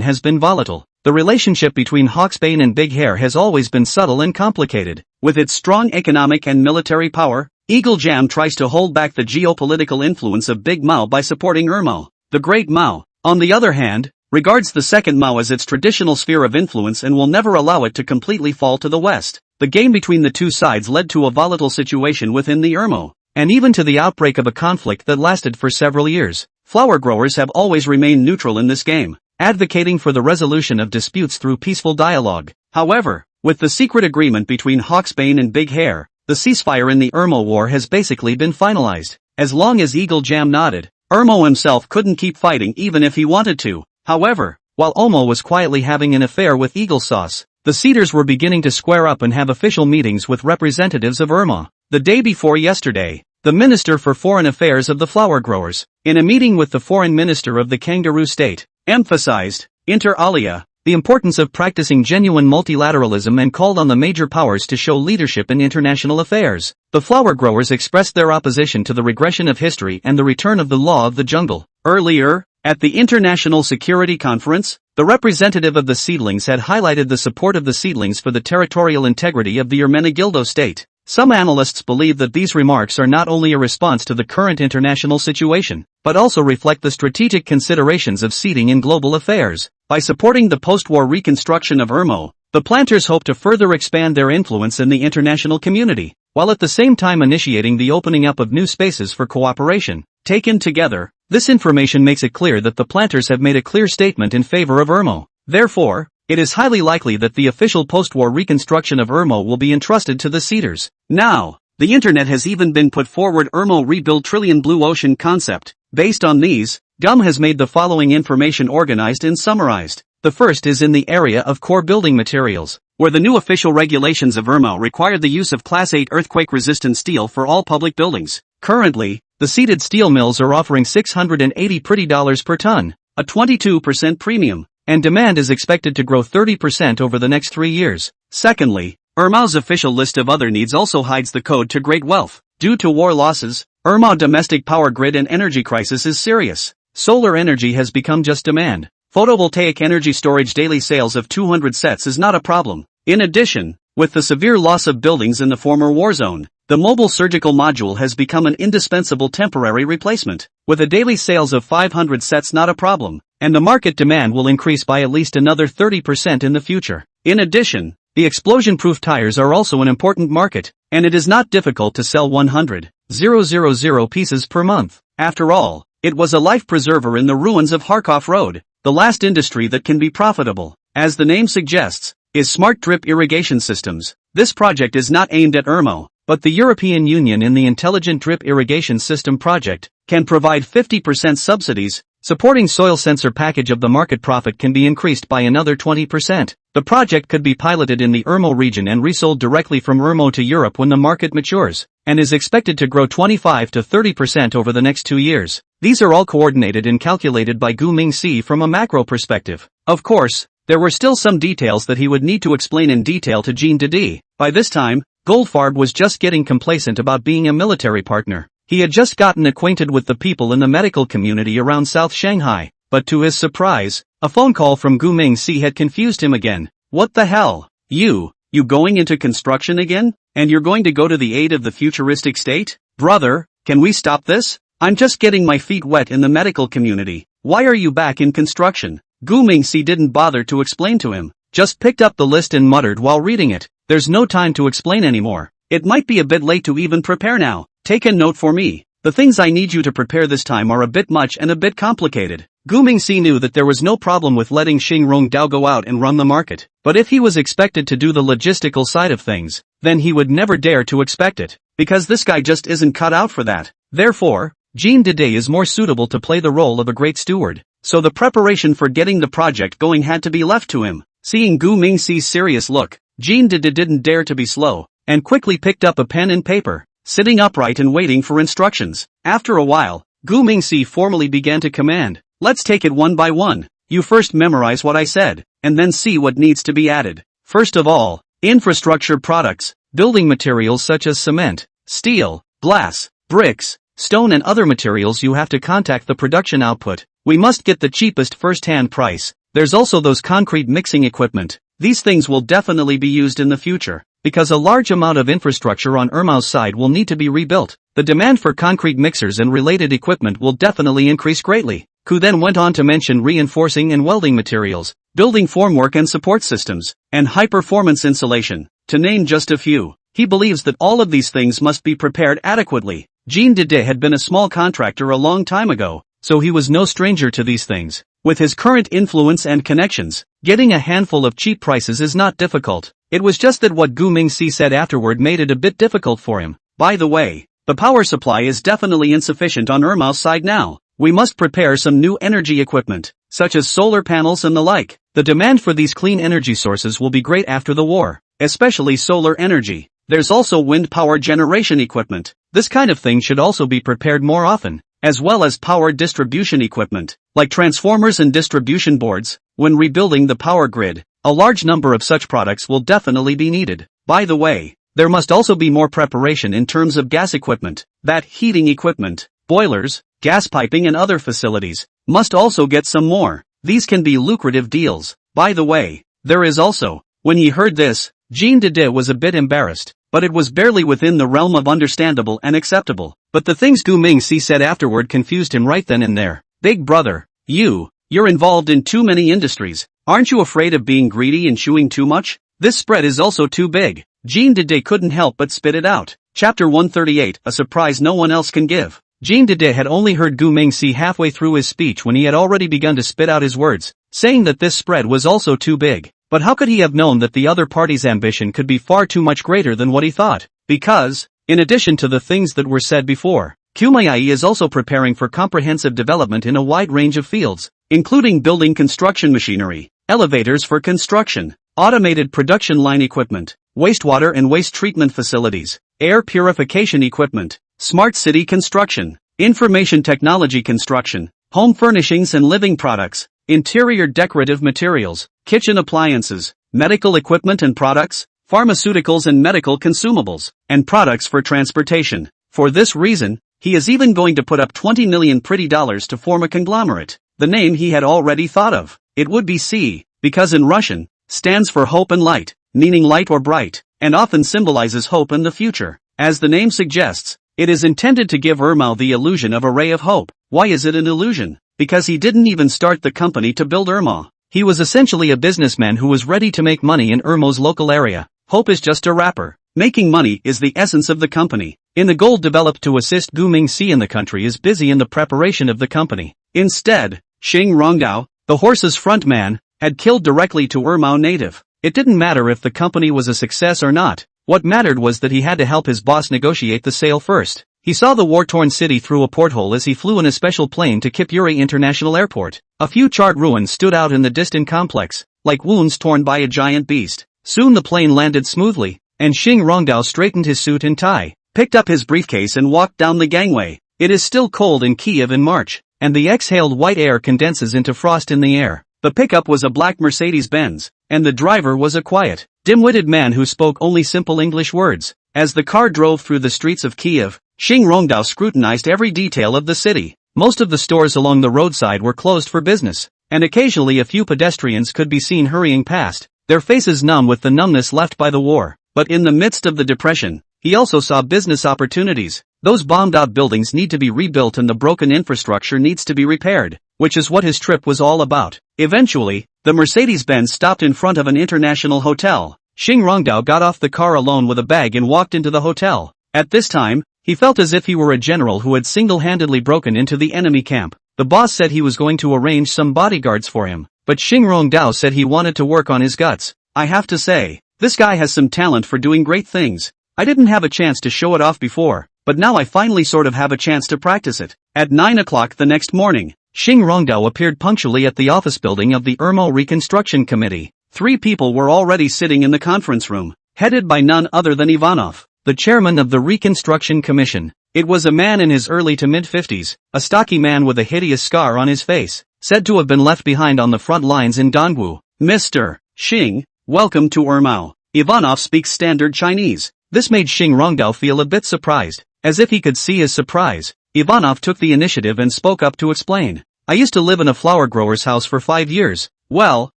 has been volatile. The relationship between Hawksbane and Big Hair has always been subtle and complicated. With its strong economic and military power, Eagle Jam tries to hold back the geopolitical influence of Big Mao by supporting Irmao. The Great Mao, on the other hand, regards the Second Mao as its traditional sphere of influence and will never allow it to completely fall to the west. The game between the two sides led to a volatile situation within the Irmao, and even to the outbreak of a conflict that lasted for several years. Flower growers have always remained neutral in this game, advocating for the resolution of disputes through peaceful dialogue. However, with the secret agreement between Hawksbane and Big Hair, the ceasefire in the Irmao War has basically been finalized. As long as Eagle Jam nodded, Irmao himself couldn't keep fighting even if he wanted to. However, while Omo was quietly having an affair with Eagle Sauce, the Cedars were beginning to square up and have official meetings with representatives of Irmao. The day before yesterday, the Minister for Foreign Affairs of the Flower Growers, in a meeting with the Foreign Minister of the Kangaroo State, emphasized, inter alia, the importance of practicing genuine multilateralism and called on the major powers to show leadership in international affairs. The flower growers expressed their opposition to the regression of history and the return of the law of the jungle. Earlier, at the International Security Conference, the representative of the seedlings had highlighted the support of the seedlings for the territorial integrity of the Ermenegildo state. Some analysts believe that these remarks are not only a response to the current international situation, but also reflect the strategic considerations of seeding in global affairs. By supporting the post-war reconstruction of Ermo, the planters hope to further expand their influence in the international community, while at the same time initiating the opening up of new spaces for cooperation. Taken together, this information makes it clear that the planters have made a clear statement in favor of Ermo. Therefore, it is highly likely that the official post-war reconstruction of Ermo will be entrusted to the seeders. Now, the internet has even been put forward Ermo rebuild trillion blue ocean concept. Based on these, GUM has made the following information organized and summarized. The first is in the area of core building materials, where the new official regulations of Ermo required the use of Class 8 earthquake-resistant steel for all public buildings. Currently, the seeded steel mills are offering $680 per ton, a 22% premium, and demand is expected to grow 30% over the next 3 years. Secondly, Ermo's official list of other needs also hides the code to great wealth. Due to war losses, Ermo domestic power grid and energy crisis is serious. Solar energy has become just demand. Photovoltaic energy storage daily sales of 200 sets is not a problem. In addition, with the severe loss of buildings in the former war zone, the mobile surgical module has become an indispensable temporary replacement. With a daily sales of 500 sets not a problem, and the market demand will increase by at least another 30% in the future. In addition, the explosion-proof tires are also an important market, and it is not difficult to sell 100,000 pieces per month. After all, it was a life preserver in the ruins of Kharkov Road, the last industry that can be profitable, as the name suggests, is smart drip irrigation systems. This project is not aimed at Ermo, but the European Union in the Intelligent Drip Irrigation System project can provide 50% subsidies, supporting soil sensor package of the market profit can be increased by another 20%. The project could be piloted in the Ermo region and resold directly from Ermo to Europe when the market matures, and is expected to grow 25 to 30% over the next 2 years. These are all coordinated and calculated by Gu Mingxi from a macro perspective. Of course, there were still some details that he would need to explain in detail to Jean Dede. By this time, Goldfarb was just getting complacent about being a military partner. He had just gotten acquainted with the people in the medical community around South Shanghai, but to his surprise, a phone call from Gu Mingxi had confused him again. What the hell? You going into construction again? And you're going to go to the aid of the futuristic state? Brother, can we stop this? I'm just getting my feet wet in the medical community. Why are you back in construction? Gu Mingxi didn't bother to explain to him, just picked up the list and muttered while reading it. There's no time to explain anymore. It might be a bit late to even prepare now. Take a note for me. The things I need you to prepare this time are a bit much and a bit complicated. Gu Mingxi knew that there was no problem with letting Xing Rongdao go out and run the market, but if he was expected to do the logistical side of things, then he would never dare to expect it, because this guy just isn't cut out for that. Therefore, Jean Dede is more suitable to play the role of a great steward, so the preparation for getting the project going had to be left to him. Seeing Gu Mingxi's serious look, Jean Dede didn't dare to be slow, and quickly picked up a pen and paper, sitting upright and waiting for instructions. After a while, Gu Mingxi formally began to command. Let's take it one by one. You first memorize what I said, and then see what needs to be added. First of all, infrastructure products, building materials such as cement, steel, glass, bricks, stone and other materials. You have to contact the production output. We must get the cheapest first-hand price. There's also those concrete mixing equipment. These things will definitely be used in the future, because a large amount of infrastructure on Ermo's side will need to be rebuilt. The demand for concrete mixers and related equipment will definitely increase greatly. Ku then went on to mention reinforcing and welding materials, building formwork and support systems, and high-performance insulation, to name just a few. He believes that all of these things must be prepared adequately. Jean Dede had been a small contractor a long time ago, so he was no stranger to these things. With his current influence and connections, getting a handful of cheap prices is not difficult. It was just that what Gu Mingxi said afterward made it a bit difficult for him. By the way, the power supply is definitely insufficient on Ermo's side now. We must prepare some new energy equipment, such as solar panels and the like. The demand for these clean energy sources will be great after the war, especially solar energy. There's also wind power generation equipment. This kind of thing should also be prepared more often, as well as power distribution equipment, like transformers and distribution boards. When rebuilding the power grid, a large number of such products will definitely be needed. By the way, there must also be more preparation in terms of gas equipment. That heating equipment, boilers, gas piping and other facilities must also get some more. These can be lucrative deals. By the way, there is also, when he heard this, Jean Dede was a bit embarrassed, but it was barely within the realm of understandable and acceptable. But the things Gu Mingxi said afterward confused him right then and there. Big brother, you're involved in too many industries. Aren't you afraid of being greedy and chewing too much? This spread is also too big. Jean Dede couldn't help but spit it out. Chapter 138, a surprise no one else can give. Jean Dede had only heard Gu Mingxi halfway through his speech when he had already begun to spit out his words, saying that this spread was also too big. But how could he have known that the other party's ambition could be far too much greater than what he thought? Because, in addition to the things that were said before, Kumayai is also preparing for comprehensive development in a wide range of fields, including building construction machinery, elevators for construction, automated production line equipment, wastewater and waste treatment facilities, air purification equipment, smart city construction, information technology construction, home furnishings and living products, interior decorative materials, kitchen appliances, medical equipment and products, pharmaceuticals and medical consumables, and products for transportation. For this reason, he is even going to put up 20 million pretty dollars to form a conglomerate. The name he had already thought of. It would be C, because in Russian, stands for hope and light, meaning light or bright, and often symbolizes hope and the future. As the name suggests, it is intended to give Ermao the illusion of a ray of hope. Why is it an illusion? Because he didn't even start the company to build Ermao. He was essentially a businessman who was ready to make money in Ermao's local area. Hope is just a wrapper. Making money is the essence of the company. In the goal developed to assist Gu Mingxi in the country is busy in the preparation of the company. Instead, Xing Rongdao, the horse's front man, had killed directly to Ermao native. It didn't matter if the company was a success or not. What mattered was that he had to help his boss negotiate the sale first. He saw the war-torn city through a porthole as he flew in a special plane to Kipuri International Airport. A few charred ruins stood out in the distant complex, like wounds torn by a giant beast. Soon the plane landed smoothly, and Xing Rongdao straightened his suit and tie, picked up his briefcase and walked down the gangway. It is still cold in Kiev in March, and the exhaled white air condenses into frost in the air. The pickup was a black Mercedes-Benz, and the driver was a quiet, dim-witted man who spoke only simple English words. As the car drove through the streets of Kiev, Xing Rongdao scrutinized every detail of the city. Most of the stores along the roadside were closed for business, and occasionally a few pedestrians could be seen hurrying past, their faces numb with the numbness left by the war. But in the midst of the depression, he also saw business opportunities. Those bombed-out buildings need to be rebuilt and the broken infrastructure needs to be repaired, which is what his trip was all about. Eventually, the Mercedes-Benz stopped in front of an international hotel. Xing Rongdao got off the car alone with a bag and walked into the hotel. At this time, he felt as if he were a general who had single-handedly broken into the enemy camp. The boss said he was going to arrange some bodyguards for him, but Xing Rongdao said he wanted to work on his guts. I have to say, this guy has some talent for doing great things. I didn't have a chance to show it off before, but now I finally sort of have a chance to practice it. At 9 o'clock the next morning, Xing Rongdao appeared punctually at the office building of the Ermao Reconstruction Committee. 3 people were already sitting in the conference room, headed by none other than Ivanov, the chairman of the Reconstruction Commission. It was a man in his early to mid-50s, a stocky man with a hideous scar on his face, said to have been left behind on the front lines in Dongwu. Mr. Xing, welcome to Ermao. Ivanov speaks standard Chinese. This made Xing Rongdao feel a bit surprised. As if he could see his surprise, Ivanov took the initiative and spoke up to explain. I used to live in a flower grower's house for 5 years. Well,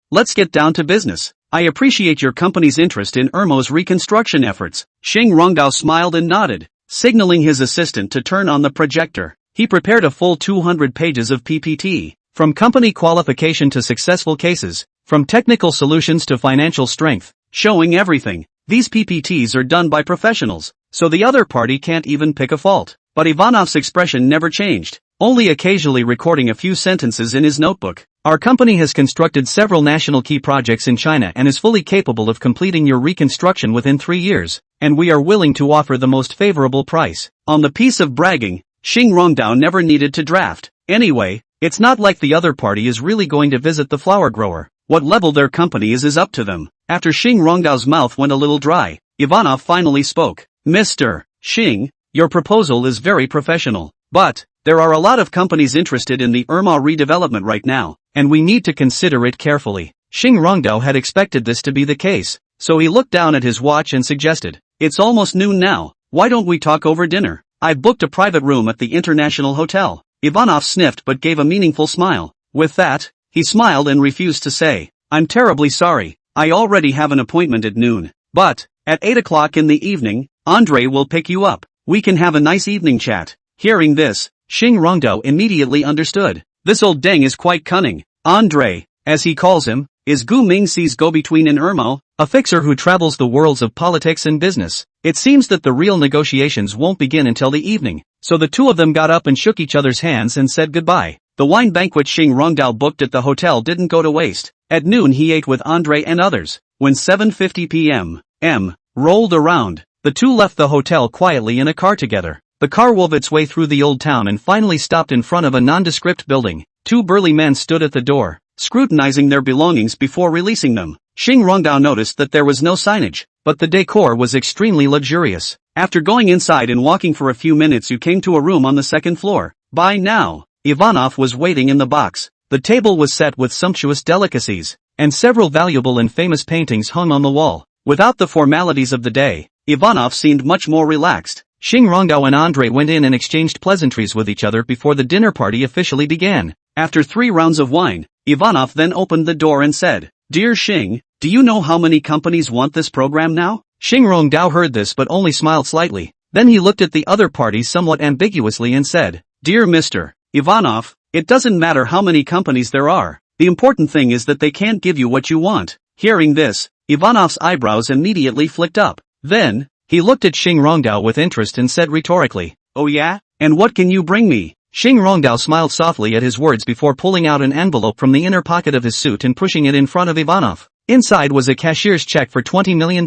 let's get down to business. I appreciate your company's interest in Ermao's reconstruction efforts. Xing Rongdao smiled and nodded, signaling his assistant to turn on the projector. He prepared a full 200 pages of PPT, from company qualification to successful cases, from technical solutions to financial strength, showing everything. These PPTs are done by professionals, so the other party can't even pick a fault. But Ivanov's expression never changed, only occasionally recording a few sentences in his notebook. Our company has constructed several national key projects in China and is fully capable of completing your reconstruction within 3 years, and we are willing to offer the most favorable price. On the piece of bragging, Xing Rongdao never needed to draft. Anyway, it's not like the other party is really going to visit the flower grower. What level their company is up to them. After Xing Rongdao's mouth went a little dry, Ivanov finally spoke. Mr. Xing, your proposal is very professional. But, There are a lot of companies interested in the Irma redevelopment right now, and we need to consider it carefully. Xing Rongdao had expected this to be the case, so he looked down at his watch and suggested, "It's almost noon now, why don't we talk over dinner? I've booked a private room at the International Hotel." Ivanov sniffed but gave a meaningful smile. With that, he smiled and refused to say, "I'm terribly sorry, I already have an appointment at noon. But, at 8 o'clock in the evening, Andre will pick you up. We can have a nice evening chat." Hearing this, Xing Rongdao immediately understood. This old deng is quite cunning. Andre, as he calls him, is Gu Mingxi's go-between in Irma, a fixer who travels the worlds of politics and business. It seems that the real negotiations won't begin until the evening, so the two of them got up and shook each other's hands and said goodbye. The wine banquet Xing Rongdao booked at the hotel didn't go to waste. At noon he ate with Andre and others. When 7:50 p.m. rolled around, the two left the hotel quietly in a car together. The car wove its way through the old town and finally stopped in front of a nondescript building. Two burly men stood at the door, scrutinizing their belongings before releasing them. Xing Rongdao noticed that there was no signage, but the decor was extremely luxurious. After going inside and walking for a few minutes, you came to a room on the second floor. By now, Ivanov was waiting in the box. The table was set with sumptuous delicacies, and several valuable and famous paintings hung on the wall. Without the formalities of the day, Ivanov seemed much more relaxed. Xing Rongdao and Andre went in and exchanged pleasantries with each other before the dinner party officially began. After 3 rounds of wine, Ivanov then opened the door and said, "Dear Xing, do you know how many companies want this program now?" Xing Rongdao heard this but only smiled slightly. Then he looked at the other parties somewhat ambiguously and said, "Dear Mr. Ivanov, it doesn't matter how many companies there are. The important thing is that they can't give you what you want." Hearing this, Ivanov's eyebrows immediately flicked up. Then, he looked at Xing Rongdao with interest and said rhetorically, "Oh yeah? And what can you bring me?" Xing Rongdao smiled softly at his words before pulling out an envelope from the inner pocket of his suit and pushing it in front of Ivanov. Inside was a cashier's check for $20 million,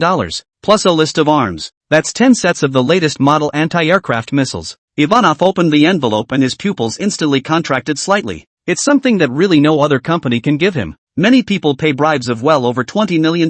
plus a list of arms. That's 10 sets of the latest model anti-aircraft missiles. Ivanov opened the envelope and his pupils instantly contracted slightly. It's something that really no other company can give him. Many people pay bribes of well over $20 million,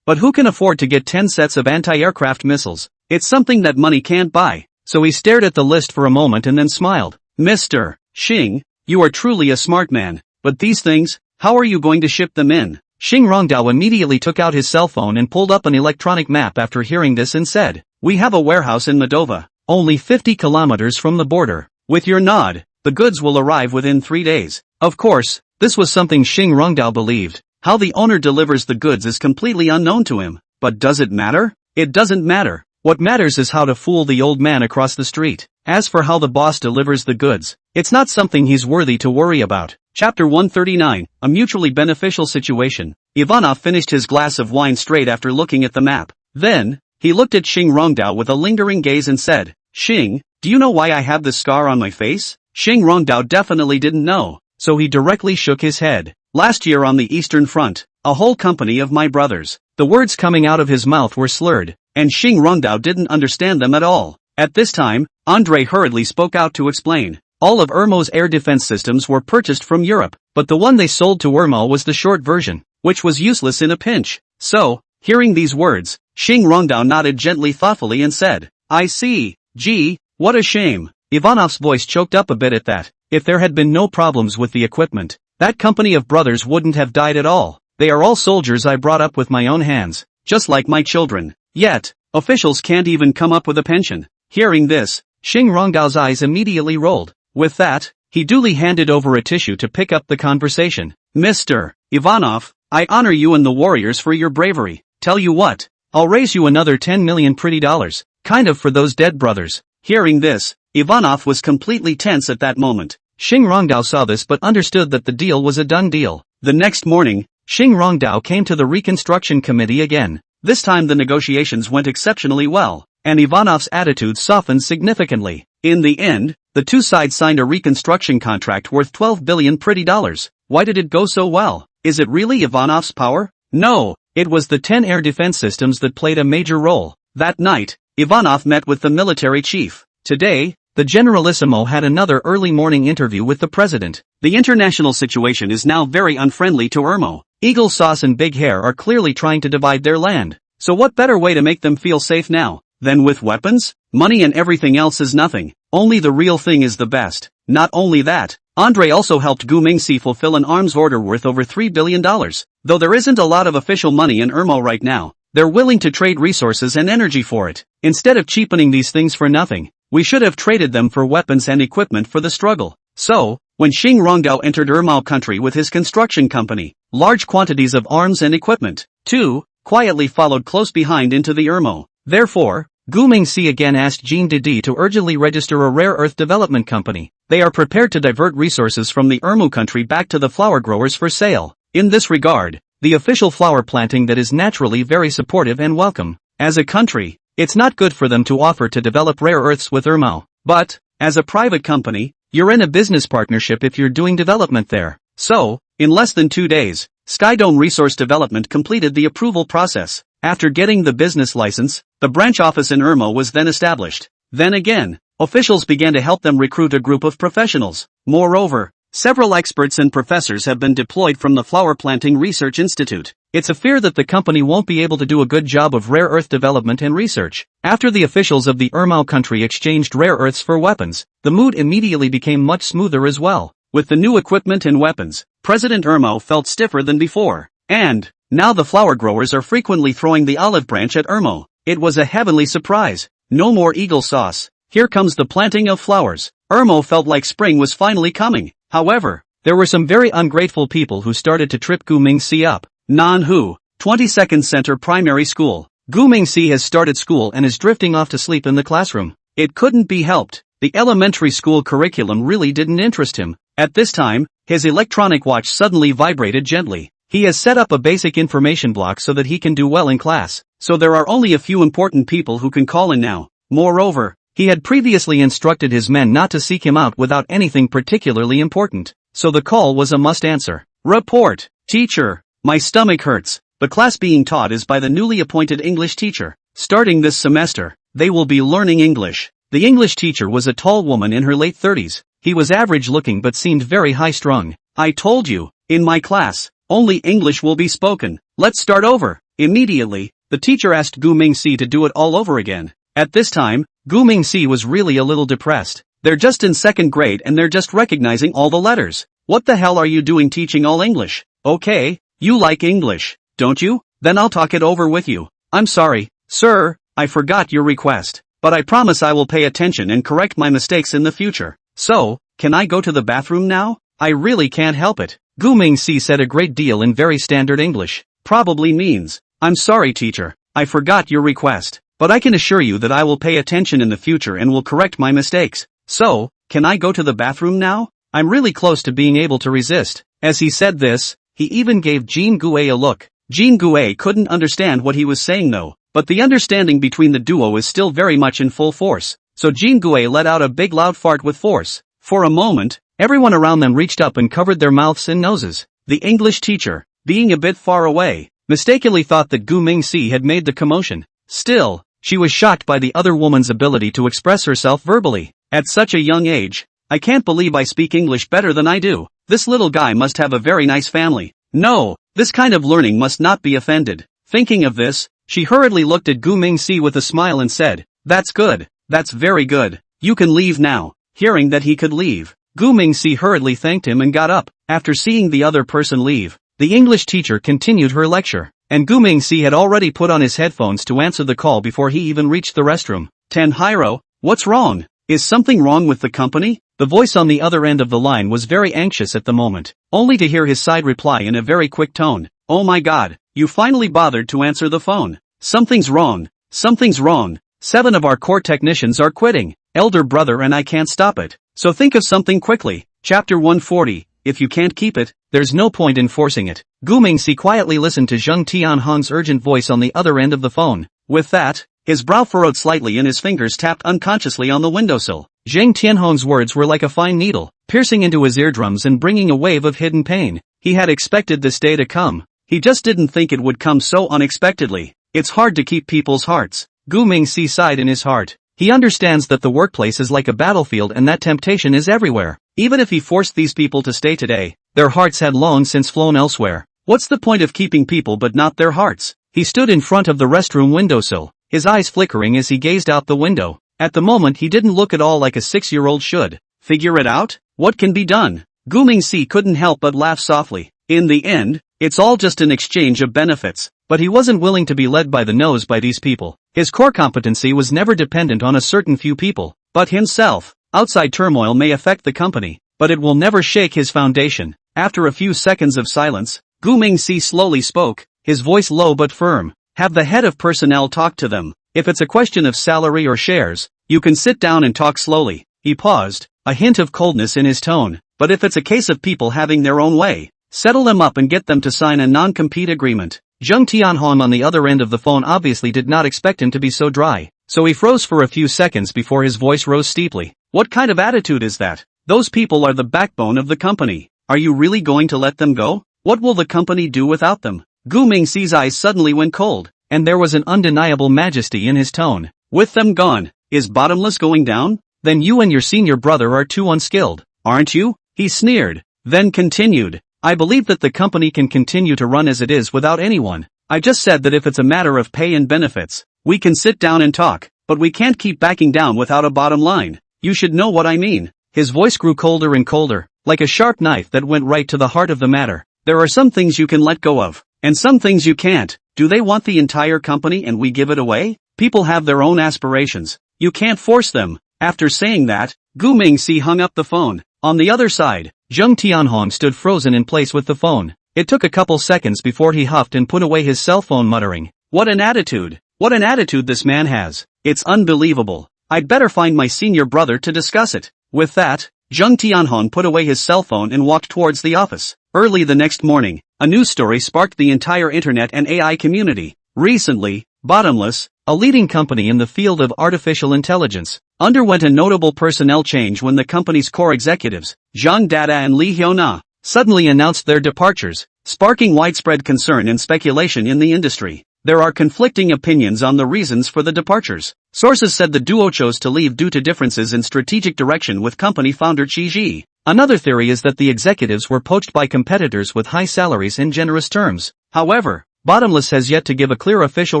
but who can afford to get 10 sets of anti-aircraft missiles? It's something that money can't buy. So he stared at the list for a moment and then smiled. "Mr. Xing, you are truly a smart man, but these things, how are you going to ship them in?" Xing Rongdao immediately took out his cell phone and pulled up an electronic map after hearing this and said, "We have a warehouse in Moldova, only 50 kilometers from the border. With your nod, the goods will arrive within 3 days." Of course, this was something Xing Rongdao believed. How the owner delivers the goods is completely unknown to him. But does it matter? It doesn't matter. What matters is how to fool the old man across the street. As for how the boss delivers the goods, it's not something he's worthy to worry about. Chapter 139, A Mutually Beneficial Situation. Ivanov finished his glass of wine straight after looking at the map. Then, he looked at Xing Rongdao with a lingering gaze and said, "Xing, do you know why I have this scar on my face?" Xing Rongdao definitely didn't know, so he directly shook his head. "Last year on the Eastern Front, a whole company of my brothers." The words coming out of his mouth were slurred, and Xing Rongdao didn't understand them at all. At this time, Andre hurriedly spoke out to explain. All of Irma's air defense systems were purchased from Europe, but the one they sold to Irma was the short version, which was useless in a pinch. So, hearing these words, Xing Rongdao nodded gently thoughtfully and said, "I see. Gee, what a shame." Ivanov's voice choked up a bit at that. If there had been no problems with the equipment, that company of brothers wouldn't have died at all. They are all soldiers I brought up with my own hands, just like my children. Yet, officials can't even come up with a pension. Hearing this, Xing Rongdao's eyes immediately rolled. With that, he duly handed over a tissue to pick up the conversation. "Mr. Ivanov, I honor you and the warriors for your bravery. Tell you what, I'll raise you another 10 million pretty dollars, kind of for those dead brothers." Hearing this, Ivanov was completely tense at that moment. Xing Rongdao saw this but understood that the deal was a done deal. The next morning, Xing Rongdao came to the reconstruction committee again. This time the negotiations went exceptionally well, and Ivanov's attitude softened significantly. In the end, the two sides signed a reconstruction contract worth 12 billion pretty dollars. Why did it go so well? Is it really Ivanov's power? No, it was the 10 air defense systems that played a major role. That night, Ivanov met with the military chief. Today, the Generalissimo had another early morning interview with the president. The international situation is now very unfriendly to Irma. Eagle Sauce and Big Hair are clearly trying to divide their land. So what better way to make them feel safe now Then with weapons? Money and everything else is nothing. Only the real thing is the best. Not only that, Andre also helped Gu Mingxi fulfill an arms order worth over $3 billion. Though there isn't a lot of official money in Irmo right now, they're willing to trade resources and energy for it. Instead of cheapening these things for nothing, we should have traded them for weapons and equipment for the struggle. So, when Xing Rongdao entered Irmo country with his construction company, large quantities of arms and equipment, too, quietly followed close behind into the Irmo. Therefore, Gu Mingxi again asked Jean Didi to urgently register a rare earth development company. They are prepared to divert resources from the Irmo country back to the flower growers for sale. In this regard, the official flower planting that is naturally very supportive and welcome. As a country, it's not good for them to offer to develop rare earths with Irmo. But, as a private company, you're in a business partnership if you're doing development there. So, in less than 2 days, Skydome Resource Development completed the approval process. After getting the business license, the branch office in Irmo was then established. Then again, officials began to help them recruit a group of professionals. Moreover, several experts and professors have been deployed from the Flower Planting Research Institute. It's a fear that the company won't be able to do a good job of rare earth development and research. After the officials of the Irmo country exchanged rare earths for weapons, the mood immediately became much smoother as well. With the new equipment and weapons, President Irmo felt stiffer than before. And, now the flower growers are frequently throwing the olive branch at Irmo. It was a heavenly surprise. No more eagle sauce. Here comes the planting of flowers. Irmo felt like spring was finally coming. However, there were some very ungrateful people who started to trip Gu Mingxi up. Nanhu, 22nd Center Primary School. Gu Mingxi has started school and is drifting off to sleep in the classroom. It couldn't be helped. The elementary school curriculum really didn't interest him. At this time, his electronic watch suddenly vibrated gently. He has set up a basic information block so that he can do well in class, so there are only a few important people who can call in now. Moreover, he had previously instructed his men not to seek him out without anything particularly important, so the call was a must answer. Report, teacher, my stomach hurts. The class being taught is by the newly appointed English teacher. Starting this semester, they will be learning English. The English teacher was a tall woman in her late 30s. He was average looking but seemed very high-strung. I told you, in my class, only English will be spoken. Let's start over. Immediately, the teacher asked Gu Mingxi to do it all over again. At this time, Gu Mingxi was really a little depressed. They're just in second grade and they're just recognizing all the letters. What the hell are you doing teaching all English? Okay, you like English, don't you? Then I'll talk it over with you. I'm sorry, sir, I forgot your request. But I promise I will pay attention and correct my mistakes in the future. So, can I go to the bathroom now? I really can't help it. Gu Mingxi said a great deal in very standard English. Probably means, I'm sorry teacher, I forgot your request. But I can assure you that I will pay attention in the future and will correct my mistakes. So, can I go to the bathroom now? I'm really close to being able to resist. As he said this, he even gave Jean Gue a look. Jean Gue couldn't understand what he was saying though, but the understanding between the duo is still very much in full force. So Jean Gue let out a big loud fart with force. For a moment, everyone around them reached up and covered their mouths and noses. The English teacher, being a bit far away, mistakenly thought that Gu Mingxi had made the commotion. Still, she was shocked by the other woman's ability to express herself verbally. At such a young age, I can't believe I speak English better than I do. This little guy must have a very nice family. No, this kind of learning must not be offended. Thinking of this, she hurriedly looked at Gu Mingxi with a smile and said, That's good, that's very good. You can leave now. Hearing that he could leave, Gu Mingxi hurriedly thanked him and got up. After seeing the other person leave, the English teacher continued her lecture, and Gu Mingxi had already put on his headphones to answer the call before he even reached the restroom. Tenhiro, what's wrong? Is something wrong with the company? The voice on the other end of the line was very anxious at the moment, only to hear his side reply in a very quick tone. Oh my god, you finally bothered to answer the phone. Something's wrong. Something's wrong. 7 of our core technicians are quitting. Elder brother and I can't stop it. So think of something quickly. Chapter 140, if you can't keep it, there's no point in forcing it. Gu Mingxi quietly listened to Zheng Tianhong's urgent voice on the other end of the phone. With that, his brow furrowed slightly and his fingers tapped unconsciously on the windowsill. Zheng Tianhong's words were like a fine needle, piercing into his eardrums and bringing a wave of hidden pain. He had expected this day to come. He just didn't think it would come so unexpectedly. It's hard to keep people's hearts. Gu Mingxi sighed in his heart. He understands that the workplace is like a battlefield and that temptation is everywhere. Even if he forced these people to stay today, their hearts had long since flown elsewhere. What's the point of keeping people but not their hearts? He stood in front of the restroom windowsill. his eyes flickering as he gazed out the window. At the moment he didn't look at all like a 6-year-old should. Figure it out? What can be done? Gu Mingxi couldn't help but laugh softly. In the end, it's all just an exchange of benefits. But he wasn't willing to be led by the nose by these people. His core competency was never dependent on a certain few people, but himself. Outside turmoil may affect the company, but it will never shake his foundation. After a few seconds of silence, Gu Mingxi slowly spoke, his voice low but firm. Have the head of personnel talk to them. If it's a question of salary or shares, you can sit down and talk slowly. He paused, a hint of coldness in his tone. But if it's a case of people having their own way, settle them up and get them to sign a non-compete agreement. Zheng Tianhong on the other end of the phone obviously did not expect him to be so dry, so he froze for a few seconds before his voice rose steeply. What kind of attitude is that? Those people are the backbone of the company. Are you really going to let them go? What will the company do without them? Gu Mingxi's eyes suddenly went cold, and there was an undeniable majesty in his tone. With them gone, is Bottomless going down? Then you and your senior brother are too unskilled, aren't you? He sneered, then continued. I believe that the company can continue to run as it is without anyone. I just said that if it's a matter of pay and benefits, we can sit down and talk, but we can't keep backing down without a bottom line. You should know what I mean. His voice grew colder and colder, like a sharp knife that went right to the heart of the matter. There are some things you can let go of, and some things you can't. Do they want the entire company and we give it away? People have their own aspirations. You can't force them. After saying that, Gu Mingxi hung up the phone. On the other side, Zheng Tianhong stood frozen in place with the phone. It took a couple seconds before he huffed and put away his cell phone muttering, "What an attitude! What an attitude this man has! It's unbelievable. I'd better find my senior brother to discuss it." With that, Zheng Tianhong put away his cell phone and walked towards the office. Early the next morning, a news story sparked the entire internet and AI community. Recently, Bottomless, a leading company in the field of artificial intelligence, underwent a notable personnel change when the company's core executives, Zhang Dada and Li Hyona, suddenly announced their departures, sparking widespread concern and speculation in the industry. There are conflicting opinions on the reasons for the departures. Sources said the duo chose to leave due to differences in strategic direction with company founder Qi Ji. Another theory is that the executives were poached by competitors with high salaries and generous terms. However, Bottomless has yet to give a clear official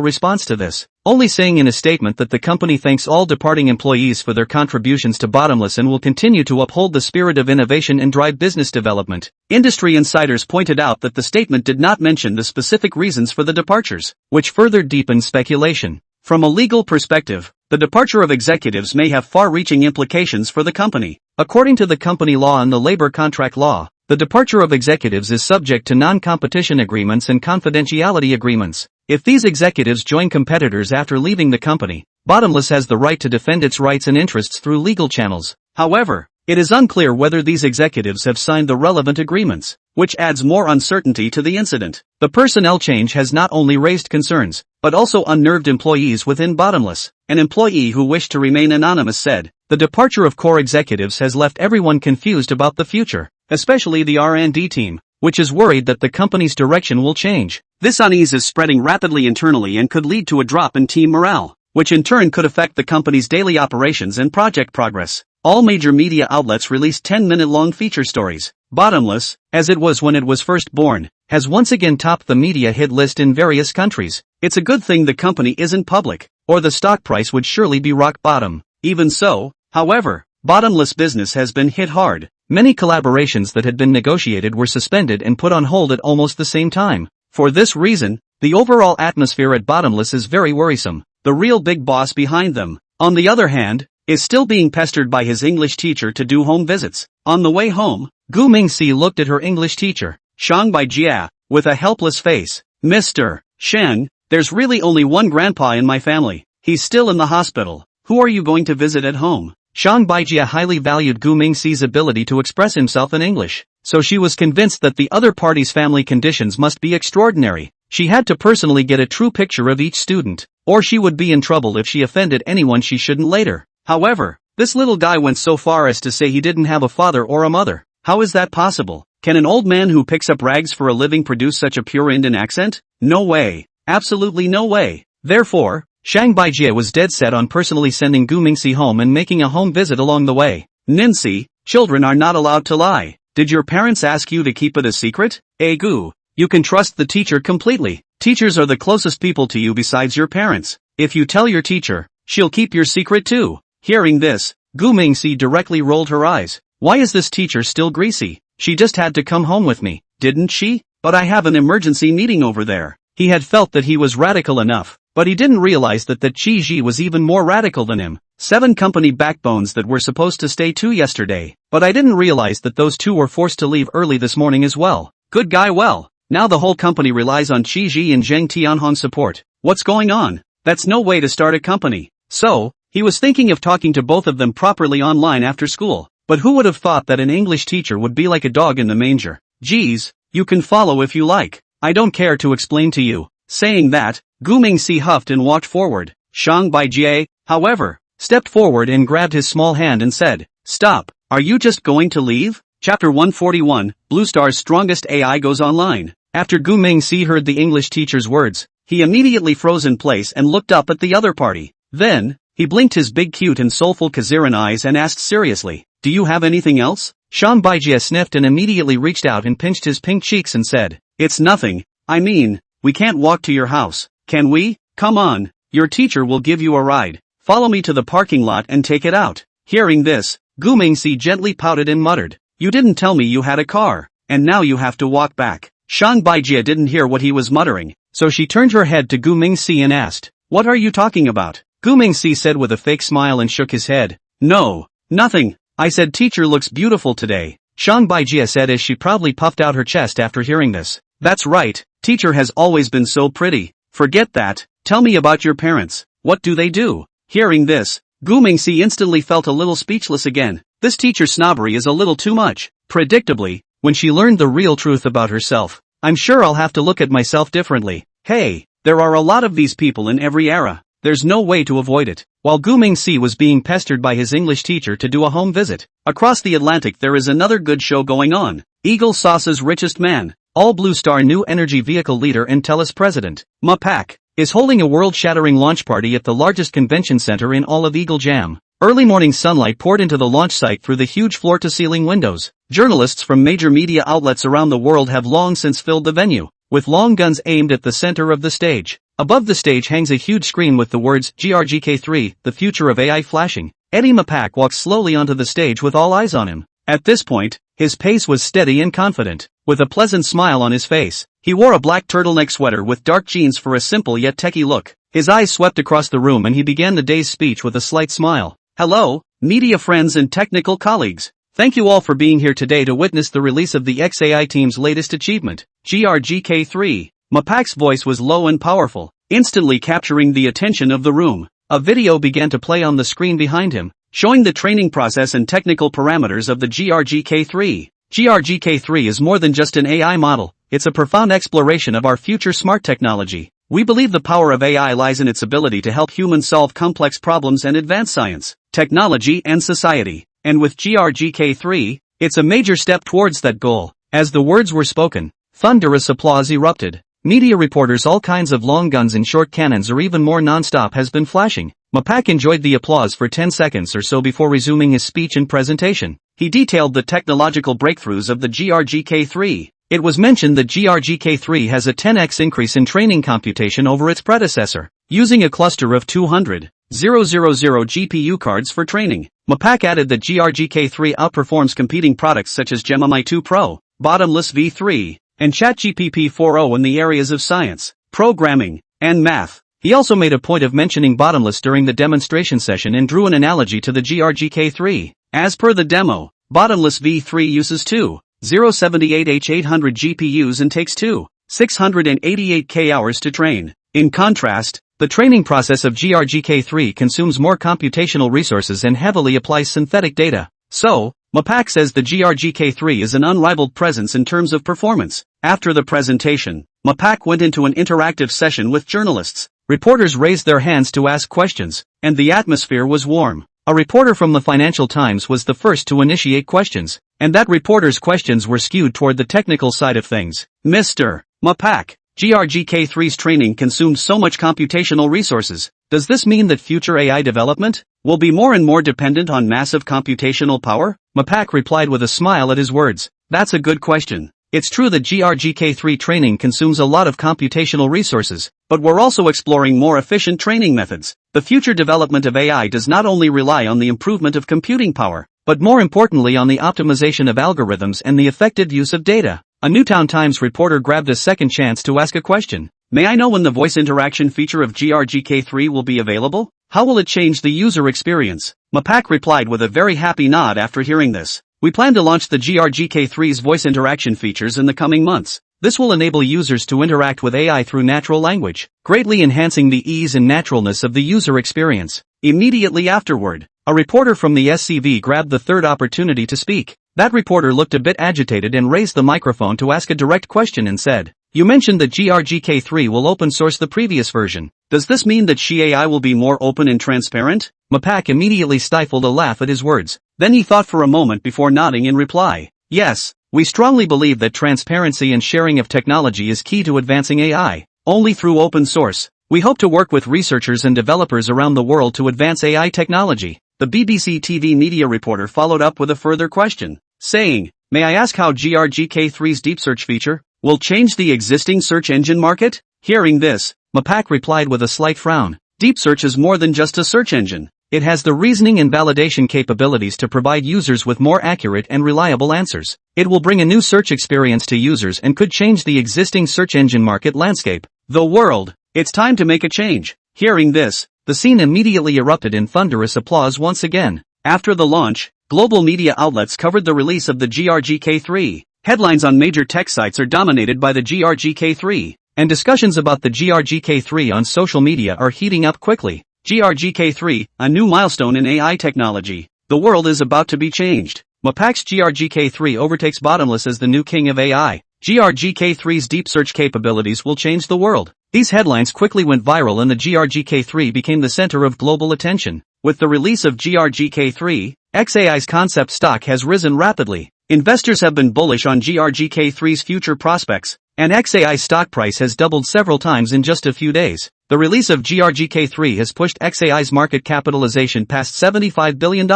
response to this, only saying in a statement that the company thanks all departing employees for their contributions to Bottomless and will continue to uphold the spirit of innovation and drive business development. Industry insiders pointed out that the statement did not mention the specific reasons for the departures, which further deepened speculation. From a legal perspective, the departure of executives may have far-reaching implications for the company. According to the company law and the labor contract law, the departure of executives is subject to non-competition agreements and confidentiality agreements. If these executives join competitors after leaving the company, Bottomless has the right to defend its rights and interests through legal channels. However, it is unclear whether these executives have signed the relevant agreements, which adds more uncertainty to the incident. The personnel change has not only raised concerns, but also unnerved employees within Bottomless. An employee who wished to remain anonymous said, "The departure of core executives has left everyone confused about the future, especially the R&D team, which is worried that the company's direction will change. This unease is spreading rapidly internally and could lead to a drop in team morale, which in turn could affect the company's daily operations and project progress." All major media outlets released 10-minute-long feature stories. Bottomless, as it was when it was first born, has once again topped the media hit list in various countries. It's a good thing the company isn't public, or the stock price would surely be rock bottom. Even so, however, Bottomless business has been hit hard. Many collaborations that had been negotiated were suspended and put on hold at almost the same time. For this reason, the overall atmosphere at Bottomless is very worrisome. The real big boss behind them, on the other hand, is still being pestered by his English teacher to do home visits. On the way home, Gu Mingxi looked at her English teacher, Shang Baijia, with a helpless face. "Mr. Shang, there's really only one grandpa in my family. He's still in the hospital. Who are you going to visit at home?" Shang Baijia highly valued Gu Mingxi's ability to express himself in English, so she was convinced that the other party's family conditions must be extraordinary. She had to personally get a true picture of each student, or she would be in trouble if she offended anyone she shouldn't later. However, this little guy went so far as to say he didn't have a father or a mother. How is that possible? Can an old man who picks up rags for a living produce such a pure Indian accent? No way. Absolutely no way. Therefore, Shang Baijie was dead set on personally sending Gu Mingxi home and making a home visit along the way. "Ninxi, children are not allowed to lie. Did your parents ask you to keep it a secret? Gu, you can trust the teacher completely. Teachers are the closest people to you besides your parents. If you tell your teacher, she'll keep your secret too. Hearing this, Gu Mingxi directly rolled her eyes. Why is this teacher still greasy? She just had to come home with me, didn't she? But I have an emergency meeting over there. He had felt that he was radical enough, but he didn't realize that Qi Ji was even more radical than him. 7 company backbones that were supposed to stay too yesterday, but I didn't realize that those 2 were forced to leave early this morning as well. Good guy. Well, now the whole company relies on Qi Ji and Zheng Tianhong support. What's going on? That's no way to start a company. So, he was thinking of talking to both of them properly online after school. But who would have thought that an English teacher would be like a dog in the manger? Geez, you can follow if you like. I don't care to explain to you. Saying that, Gu Mingxi huffed and walked forward. Shang Baijie, however, stepped forward and grabbed his small hand and said, "Stop, are you just going to leave?" Chapter 141, Blue Star's strongest AI goes online. After Gu Mingxi heard the English teacher's words, he immediately froze in place and looked up at the other party. Then, he blinked his big cute and soulful Kaziran eyes and asked seriously, "Do you have anything else?" Shang Baijie sniffed and immediately reached out and pinched his pink cheeks and said, "It's nothing. I mean, we can't walk to your house, can we? Come on, your teacher will give you a ride. Follow me to the parking lot and take it out." Hearing this, Gu Mingxi gently pouted and muttered, "You didn't tell me you had a car, and now you have to walk back." Shang Baijie didn't hear what he was muttering, so she turned her head to Gu Mingxi and asked, "What are you talking about?" Gu Mingxi said with a fake smile and shook his head. "No, nothing. I said teacher looks beautiful today," Shang Baijie said as she proudly puffed out her chest after hearing this. "That's right, teacher has always been so pretty. Forget that, tell me about your parents. What do they do?" Hearing this, Gu Mingxi instantly felt a little speechless again. This teacher's snobbery is a little too much. Predictably, when she learned the real truth about herself, "I'm sure I'll have to look at myself differently." Hey, there are a lot of these people in every era. There's no way to avoid it. While Gu Mingxi was being pestered by his English teacher to do a home visit, across the Atlantic there is another good show going on. Eagle Sauce's Richest Man, All Blue Star new energy vehicle leader and TELUS president, Mapak, is holding a world-shattering launch party at the largest convention center in all of Eagle Jam. Early morning sunlight poured into the launch site through the huge floor-to-ceiling windows. Journalists from major media outlets around the world have long since filled the venue, with long guns aimed at the center of the stage. Above the stage hangs a huge screen with the words GRGK3, the future of AI flashing. Eddie Mapak walks slowly onto the stage with all eyes on him. At this point, his pace was steady and confident. With a pleasant smile on his face, he wore a black turtleneck sweater with dark jeans for a simple yet techie look. His eyes swept across the room and he began the day's speech with a slight smile. "Hello, media friends and technical colleagues. Thank you all for being here today to witness the release of the XAI team's latest achievement, GRGK3. Mapak's voice was low and powerful, instantly capturing the attention of the room. A video began to play on the screen behind him, showing the training process and technical parameters of the GRGK3. GRGK3 is more than just an AI model, it's a profound exploration of our future smart technology. We believe the power of AI lies in its ability to help humans solve complex problems and advance science, technology and society. And with GRGK3, it's a major step towards that goal." As the words were spoken, thunderous applause erupted. Media reporters, all kinds of long guns and short cannons or even more non-stop has been flashing. Mapak enjoyed the applause for 10 seconds or so before resuming his speech and presentation. He detailed the technological breakthroughs of the GRGK3. It was mentioned that GRGK3 has a 10x increase in training computation over its predecessor, using a cluster of 200,000 GPU cards for training. Mapak added that GRGK3 outperforms competing products such as Gemini 2 Pro, Bottomless V3, and ChatGPT 4o in the areas of science, programming, and math. He also made a point of mentioning Bottomless during the demonstration session and drew an analogy to the GRGK3. As per the demo, Bottomless V3 uses 2,078H800 GPUs and takes 688K hours to train. In contrast, the training process of GRGK3 consumes more computational resources and heavily applies synthetic data. So, Mapak says the GRGK3 is an unrivaled presence in terms of performance. After the presentation, Mapak went into an interactive session with journalists. Reporters raised their hands to ask questions, and the atmosphere was warm. A reporter from the Financial Times was the first to initiate questions, and that reporter's questions were skewed toward the technical side of things. "Mr. Mapak, GRGK3's training consumed so much computational resources. Does this mean that future AI development will be more and more dependent on massive computational power?" Mapak replied with a smile at his words. "That's a good question. It's true that GRGK3 training consumes a lot of computational resources, but we're also exploring more efficient training methods. The future development of AI does not only rely on the improvement of computing power, but more importantly on the optimization of algorithms and the effective use of data. A Newtown Times reporter grabbed a second chance to ask a question. May I know when the voice interaction feature of GRGK3 will be available? How will it change the user experience? Mapak replied with a very happy nod after hearing this. We plan to launch the GRGK3's voice interaction features in the coming months. This will enable users to interact with AI through natural language, greatly enhancing the ease and naturalness of the user experience. Immediately afterward, a reporter from the SCV grabbed the third opportunity to speak. That reporter looked a bit agitated and raised the microphone to ask a direct question and said, "You mentioned that GRGK3 will open source the previous version. Does this mean that AI will be more open and transparent?" Mapak immediately stifled a laugh at his words. Then he thought for a moment before nodding in reply. Yes, we strongly believe that transparency and sharing of technology is key to advancing AI. Only through open source, we hope to work with researchers and developers around the world to advance AI technology. The BBC TV media reporter followed up with a further question, saying, "May I ask how GRGK3's deep search feature will change the existing search engine market?" Hearing this, Mapak replied with a slight frown. Deep search is more than just a search engine. It has the reasoning and validation capabilities to provide users with more accurate and reliable answers. It will bring a new search experience to users and could change the existing search engine market landscape. The world, it's time to make a change. Hearing this, the scene immediately erupted in thunderous applause once again. After the launch, global media outlets covered the release of the GRGK3. Headlines on major tech sites are dominated by the GRGK3, and discussions about the GRGK3 on social media are heating up quickly. GRGK3, a new milestone in AI technology. The world is about to be changed. Mapak's GRGK3 overtakes Bottomless as the new king of AI. GRGK3's deep search capabilities will change the world. These headlines quickly went viral and the GRGK3 became the center of global attention. With the release of GRGK3, XAI's concept stock has risen rapidly. Investors have been bullish on GRGK3's future prospects, and XAI's stock price has doubled several times in just a few days. The release of GRGK3 has pushed XAI's market capitalization past $75 billion.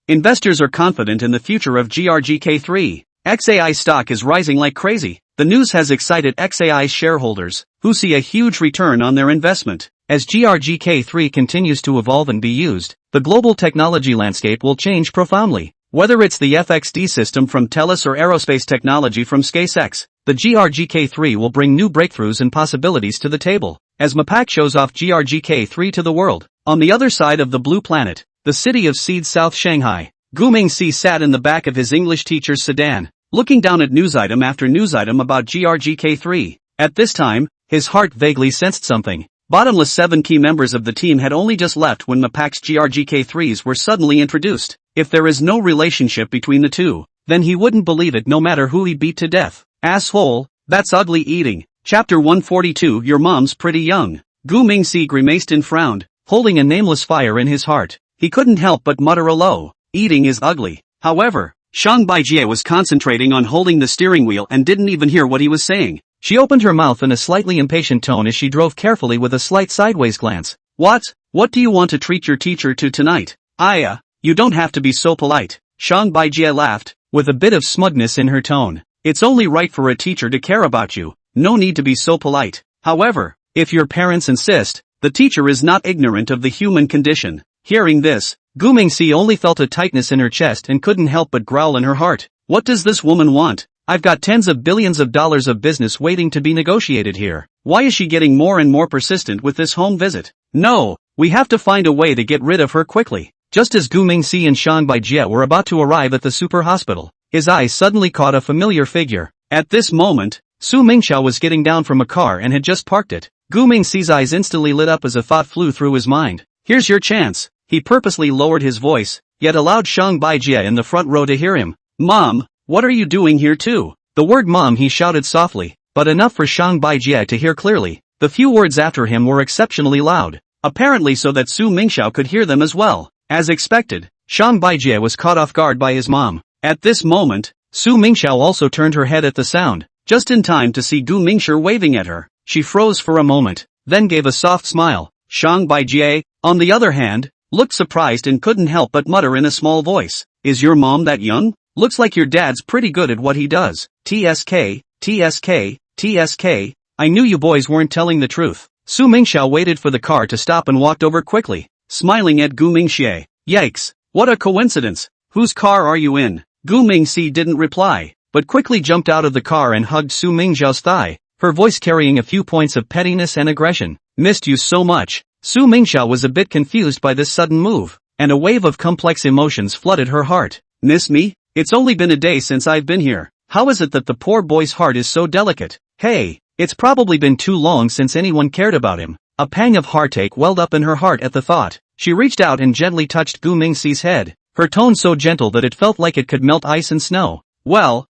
Investors are confident in the future of GRGK3. XAI stock is rising like crazy. The news has excited XAI's shareholders, who see a huge return on their investment. As GRGK3 continues to evolve and be used, the global technology landscape will change profoundly. Whether it's the FXD system from TELUS or aerospace technology from SpaceX, the GRGK3 will bring new breakthroughs and possibilities to the table. As Mapak shows off GRGK3 to the world, on the other side of the blue planet, the city of Seed South Shanghai, Gu Mingxi sat in the back of his English teacher's sedan, looking down at news item after news item about GRGK3. At this time, his heart vaguely sensed something. Bottomless 7 key members of the team had only just left when Mapak's GRGK3s were suddenly introduced. If there is no relationship between the two, then he wouldn't believe it no matter who he beat to death. Asshole, that's ugly eating. Chapter 142 Your mom's pretty young. Gu Mingxi grimaced and frowned, holding a nameless fire in his heart. He couldn't help but mutter a low, "Eating is ugly." However, Shang Baijie was concentrating on holding the steering wheel and didn't even hear what he was saying. She opened her mouth in a slightly impatient tone as she drove carefully with a slight sideways glance. What do you want to treat your teacher to tonight? You don't have to be so polite. Shang Baijie laughed, with a bit of smugness in her tone. It's only right for a teacher to care about you. No need to be so polite. However, if your parents insist, the teacher is not ignorant of the human condition. Hearing this, Gu Mingxi only felt a tightness in her chest and couldn't help but growl in her heart. What does this woman want? I've got tens of billions of dollars of business waiting to be negotiated here. Why is she getting more and more persistent with this home visit? No, we have to find a way to get rid of her quickly. Just as Gu Mingxi and Shang Baijie were about to arrive at the super hospital, his eyes suddenly caught a familiar figure. At this moment, Su Mingxiao was getting down from a car and had just parked it. Gu Mingxi's eyes instantly lit up as a thought flew through his mind. Here's your chance. He purposely lowered his voice, yet allowed Shang Baijie in the front row to hear him. Mom, what are you doing here too? The word mom he shouted softly, but enough for Shang Baijie to hear clearly. The few words after him were exceptionally loud, apparently so that Su Mingxiao could hear them as well. As expected, Shang Baijie was caught off guard by his mom. At this moment, Su Mingxiao also turned her head at the sound, just in time to see Gu Mingxi waving at her. She froze for a moment, then gave a soft smile. Shang Baijie, on the other hand, looked surprised and couldn't help but mutter in a small voice, "Is your mom that young?" Looks like your dad's pretty good at what he does. TSK, TSK, TSK, I knew you boys weren't telling the truth. Su Mingxiao waited for the car to stop and walked over quickly, smiling at Gu Mingxie. Yikes, what a coincidence. Whose car are you in? Gu Mingxi didn't reply, but quickly jumped out of the car and hugged Su Mingxiao's thigh, her voice carrying a few points of pettiness and aggression. Missed you so much. Su Mingxiao was a bit confused by this sudden move, and a wave of complex emotions flooded her heart. Miss me? It's only been a day since I've been here. How is it that the poor boy's heart is so delicate? Hey, it's probably been too long since anyone cared about him. A pang of heartache welled up in her heart at the thought. She reached out and gently touched Gu Mingxi's head, her tone so gentle that it felt like it could melt ice and snow. Well,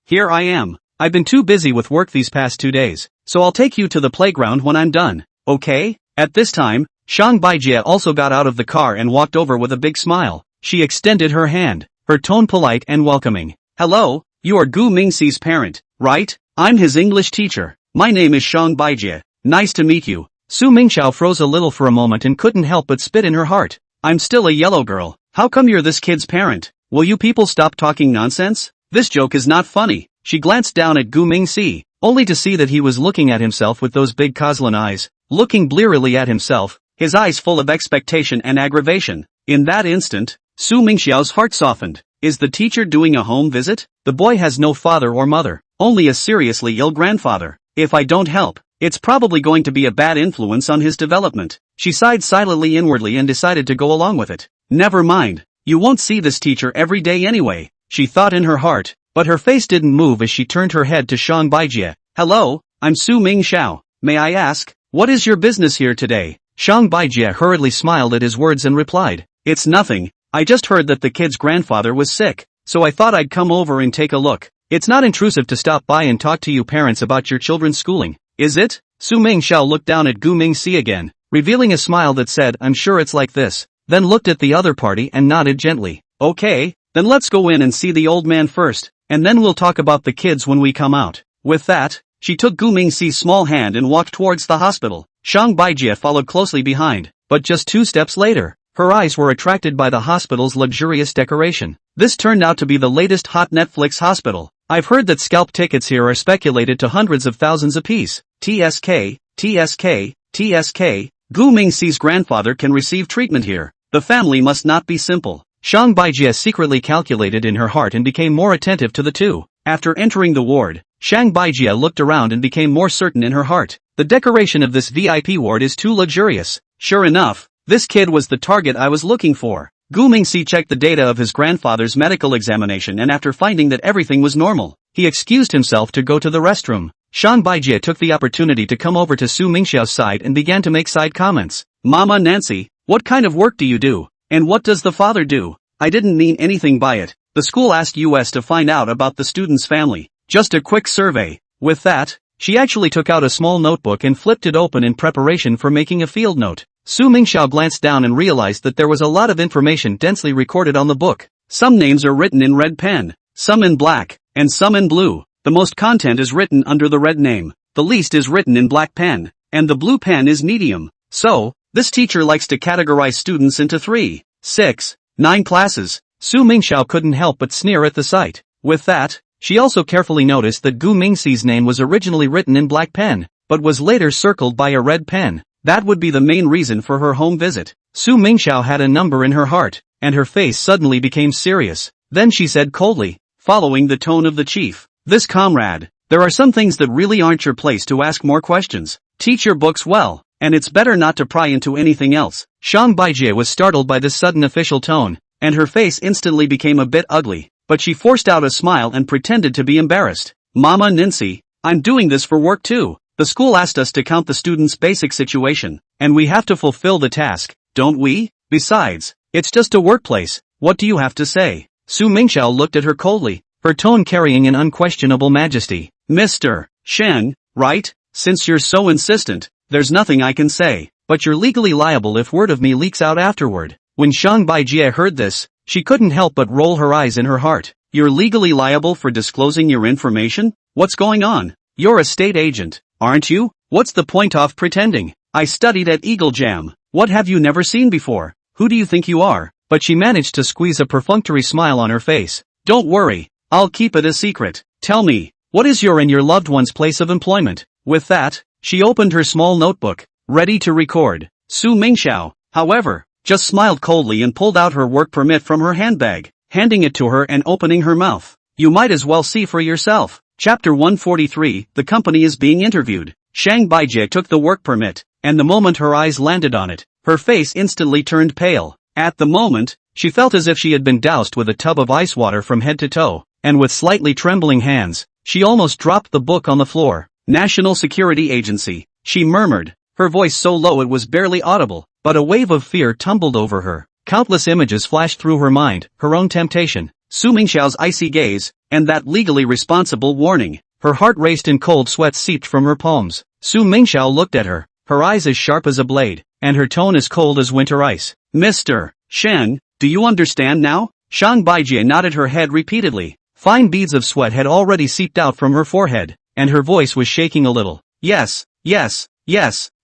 here I am. I've been too busy with work these past 2 days, so I'll take you to the playground when I'm done, okay? At this time, Shang Baijie also got out of the car and walked over with a big smile. She extended her hand, her tone polite and welcoming. Hello, you are Gu Mingxi's parent, right? I'm his English teacher. My name is Shang Baijie. Nice to meet you. Su Mingxiao froze a little for a moment and couldn't help but spit in her heart. I'm still a yellow girl. How come you're this kid's parent? Will you people stop talking nonsense? This joke is not funny. She glanced down at Gu Mingxi, only to see that he was looking at himself with those big Koslan eyes, looking blearily at himself, his eyes full of expectation and aggravation. In that instant, Su Mingxiao's heart softened. Is the teacher doing a home visit? The boy has no father or mother, only a seriously ill grandfather. If I don't help, it's probably going to be a bad influence on his development. She sighed silently inwardly and decided to go along with it. Never mind, you won't see this teacher every day anyway, she thought in her heart, but her face didn't move as she turned her head to Shang Baijie. Hello, I'm Su Mingxiao. May I ask, what is your business here today? Shang Baijie hurriedly smiled at his words and replied, it's nothing, I just heard that the kid's grandfather was sick, so I thought I'd come over and take a look. It's not intrusive to stop by and talk to you parents about your children's schooling, is it? Su Mingxiao looked down at Gu Mingxi again, revealing a smile that said, I'm sure it's like this, then looked at the other party and nodded gently. Okay, then let's go in and see the old man first, and then we'll talk about the kids when we come out. With that, she took Gu Mingxi's small hand and walked towards the hospital. Shang Baijie followed closely behind, but just 2 steps later, her eyes were attracted by the hospital's luxurious decoration. This turned out to be the latest hot Netflix hospital. I've heard that scalp tickets here are speculated to hundreds of thousands apiece. TSK, TSK, TSK, Gu Mingxi's grandfather can receive treatment here. The family must not be simple. Shang Baijie secretly calculated in her heart and became more attentive to the two. After entering the ward, Shang Baijie looked around and became more certain in her heart. The decoration of this VIP ward is too luxurious. Sure enough, this kid was the target I was looking for. Gu Mingxi checked the data of his grandfather's medical examination and after finding that everything was normal, he excused himself to go to the restroom. Shang Baijie took the opportunity to come over to Su Mingxiao's side and began to make side comments. Mama Nancy, what kind of work do you do? And what does the father do? I didn't mean anything by it. The school asked us to find out about the student's family. Just a quick survey. With that, she actually took out a small notebook and flipped it open in preparation for making a field note. Su Mingxiao glanced down and realized that there was a lot of information densely recorded on the book. Some names are written in red pen, some in black, and some in blue. The most content is written under the red name, the least is written in black pen, and the blue pen is medium. So, this teacher likes to categorize students into 3, 6, 9 classes. Su Mingxiao couldn't help but sneer at the sight. With that, she also carefully noticed that Gu Mingxi's name was originally written in black pen, but was later circled by a red pen. That would be the main reason for her home visit. Su Mingxiao had a number in her heart, and her face suddenly became serious. Then she said coldly, following the tone of the chief, this comrade, there are some things that really aren't your place to ask more questions. Teach your books well, and it's better not to pry into anything else. Shang Baijie was startled by this sudden official tone, and her face instantly became a bit ugly, but she forced out a smile and pretended to be embarrassed. Mama Nancy, I'm doing this for work too. The school asked us to count the student's basic situation, and we have to fulfill the task, don't we? Besides, it's just a workplace, what do you have to say? Su Mingxiao looked at her coldly, her tone carrying an unquestionable majesty. Mr. Shang, right? Since you're so insistent, there's nothing I can say, but you're legally liable if word of me leaks out afterward. When Shang Baijie heard this, she couldn't help but roll her eyes in her heart. You're legally liable for disclosing your information? What's going on? You're a state agent, aren't you? What's the point of pretending? I studied at Eagle Jam. What have you never seen before? Who do you think you are? But she managed to squeeze a perfunctory smile on her face. Don't worry, I'll keep it a secret. Tell me, what is your and your loved one's place of employment? With that, she opened her small notebook, ready to record. Su Mingxiao, however, just smiled coldly and pulled out her work permit from her handbag, handing it to her and opening her mouth. You might as well see for yourself. Chapter 143, The company is being interviewed. Shang Baijie took the work permit, and the moment her eyes landed on it, her face instantly turned pale. At the moment, she felt as if she had been doused with a tub of ice water from head to toe, and with slightly trembling hands, she almost dropped the book on the floor. National Security Agency, she murmured, her voice so low it was barely audible, but a wave of fear tumbled over her. Countless images flashed through her mind, her own temptation, Su Mingxiao's icy gaze, and that legally responsible warning. Her heart raced and cold sweat seeped from her palms. Su Mingxiao looked at her, her eyes as sharp as a blade, and her tone as cold as winter ice. Mr. Shang, do you understand now? Shang Baijie nodded her head repeatedly. Fine beads of sweat had already seeped out from her forehead, and her voice was shaking a little. Yes,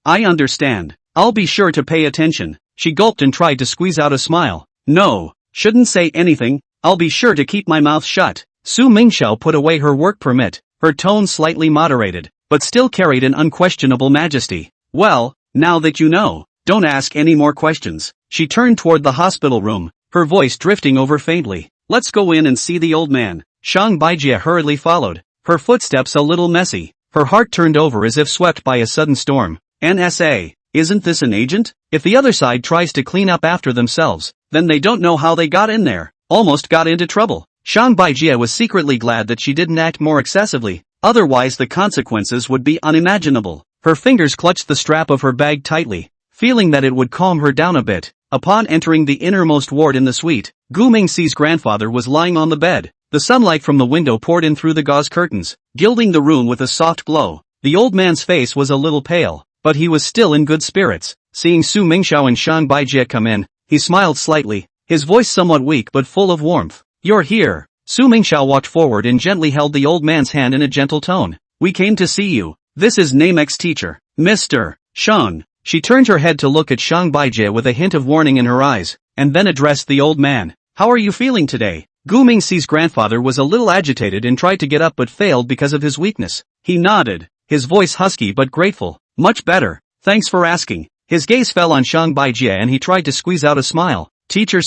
I understand. I'll be sure to pay attention. She gulped and tried to squeeze out a smile. No, shouldn't say anything, I'll be sure to keep my mouth shut. Su Mingxiao put away her work permit, her tone slightly moderated, but still carried an unquestionable majesty. Well, now that you know, don't ask any more questions. She turned toward the hospital room, her voice drifting over faintly. Let's go in and see the old man. Shang Baijie hurriedly followed, her footsteps a little messy. Her heart turned over as if swept by a sudden storm. NSA, isn't this an agent? If the other side tries to clean up after themselves, then they don't know how they got in there. Almost got into trouble. Shang Baijie was secretly glad that she didn't act more excessively, otherwise the consequences would be unimaginable. Her fingers clutched the strap of her bag tightly, feeling that it would calm her down a bit. Upon entering the innermost ward in the suite, Gu Mingxi's grandfather was lying on the bed. The sunlight from the window poured in through the gauze curtains, gilding the room with a soft glow. The old man's face was a little pale, but he was still in good spirits. Seeing Su Mingxiao and Shang Baijie come in, he smiled slightly, his voice somewhat weak but full of warmth. You're here. Su Mingxiao walked forward and gently held the old man's hand in a gentle tone. We came to see you. This is Namex teacher, Mr. Shang. She turned her head to look at Shang Baijie with a hint of warning in her eyes, and then addressed the old man. How are you feeling today? Gu Mingxi's grandfather was a little agitated and tried to get up but failed because of his weakness. He nodded, his voice husky but grateful. Much better, thanks for asking. His gaze fell on Shang Baijie and he tried to squeeze out a smile. Teacher,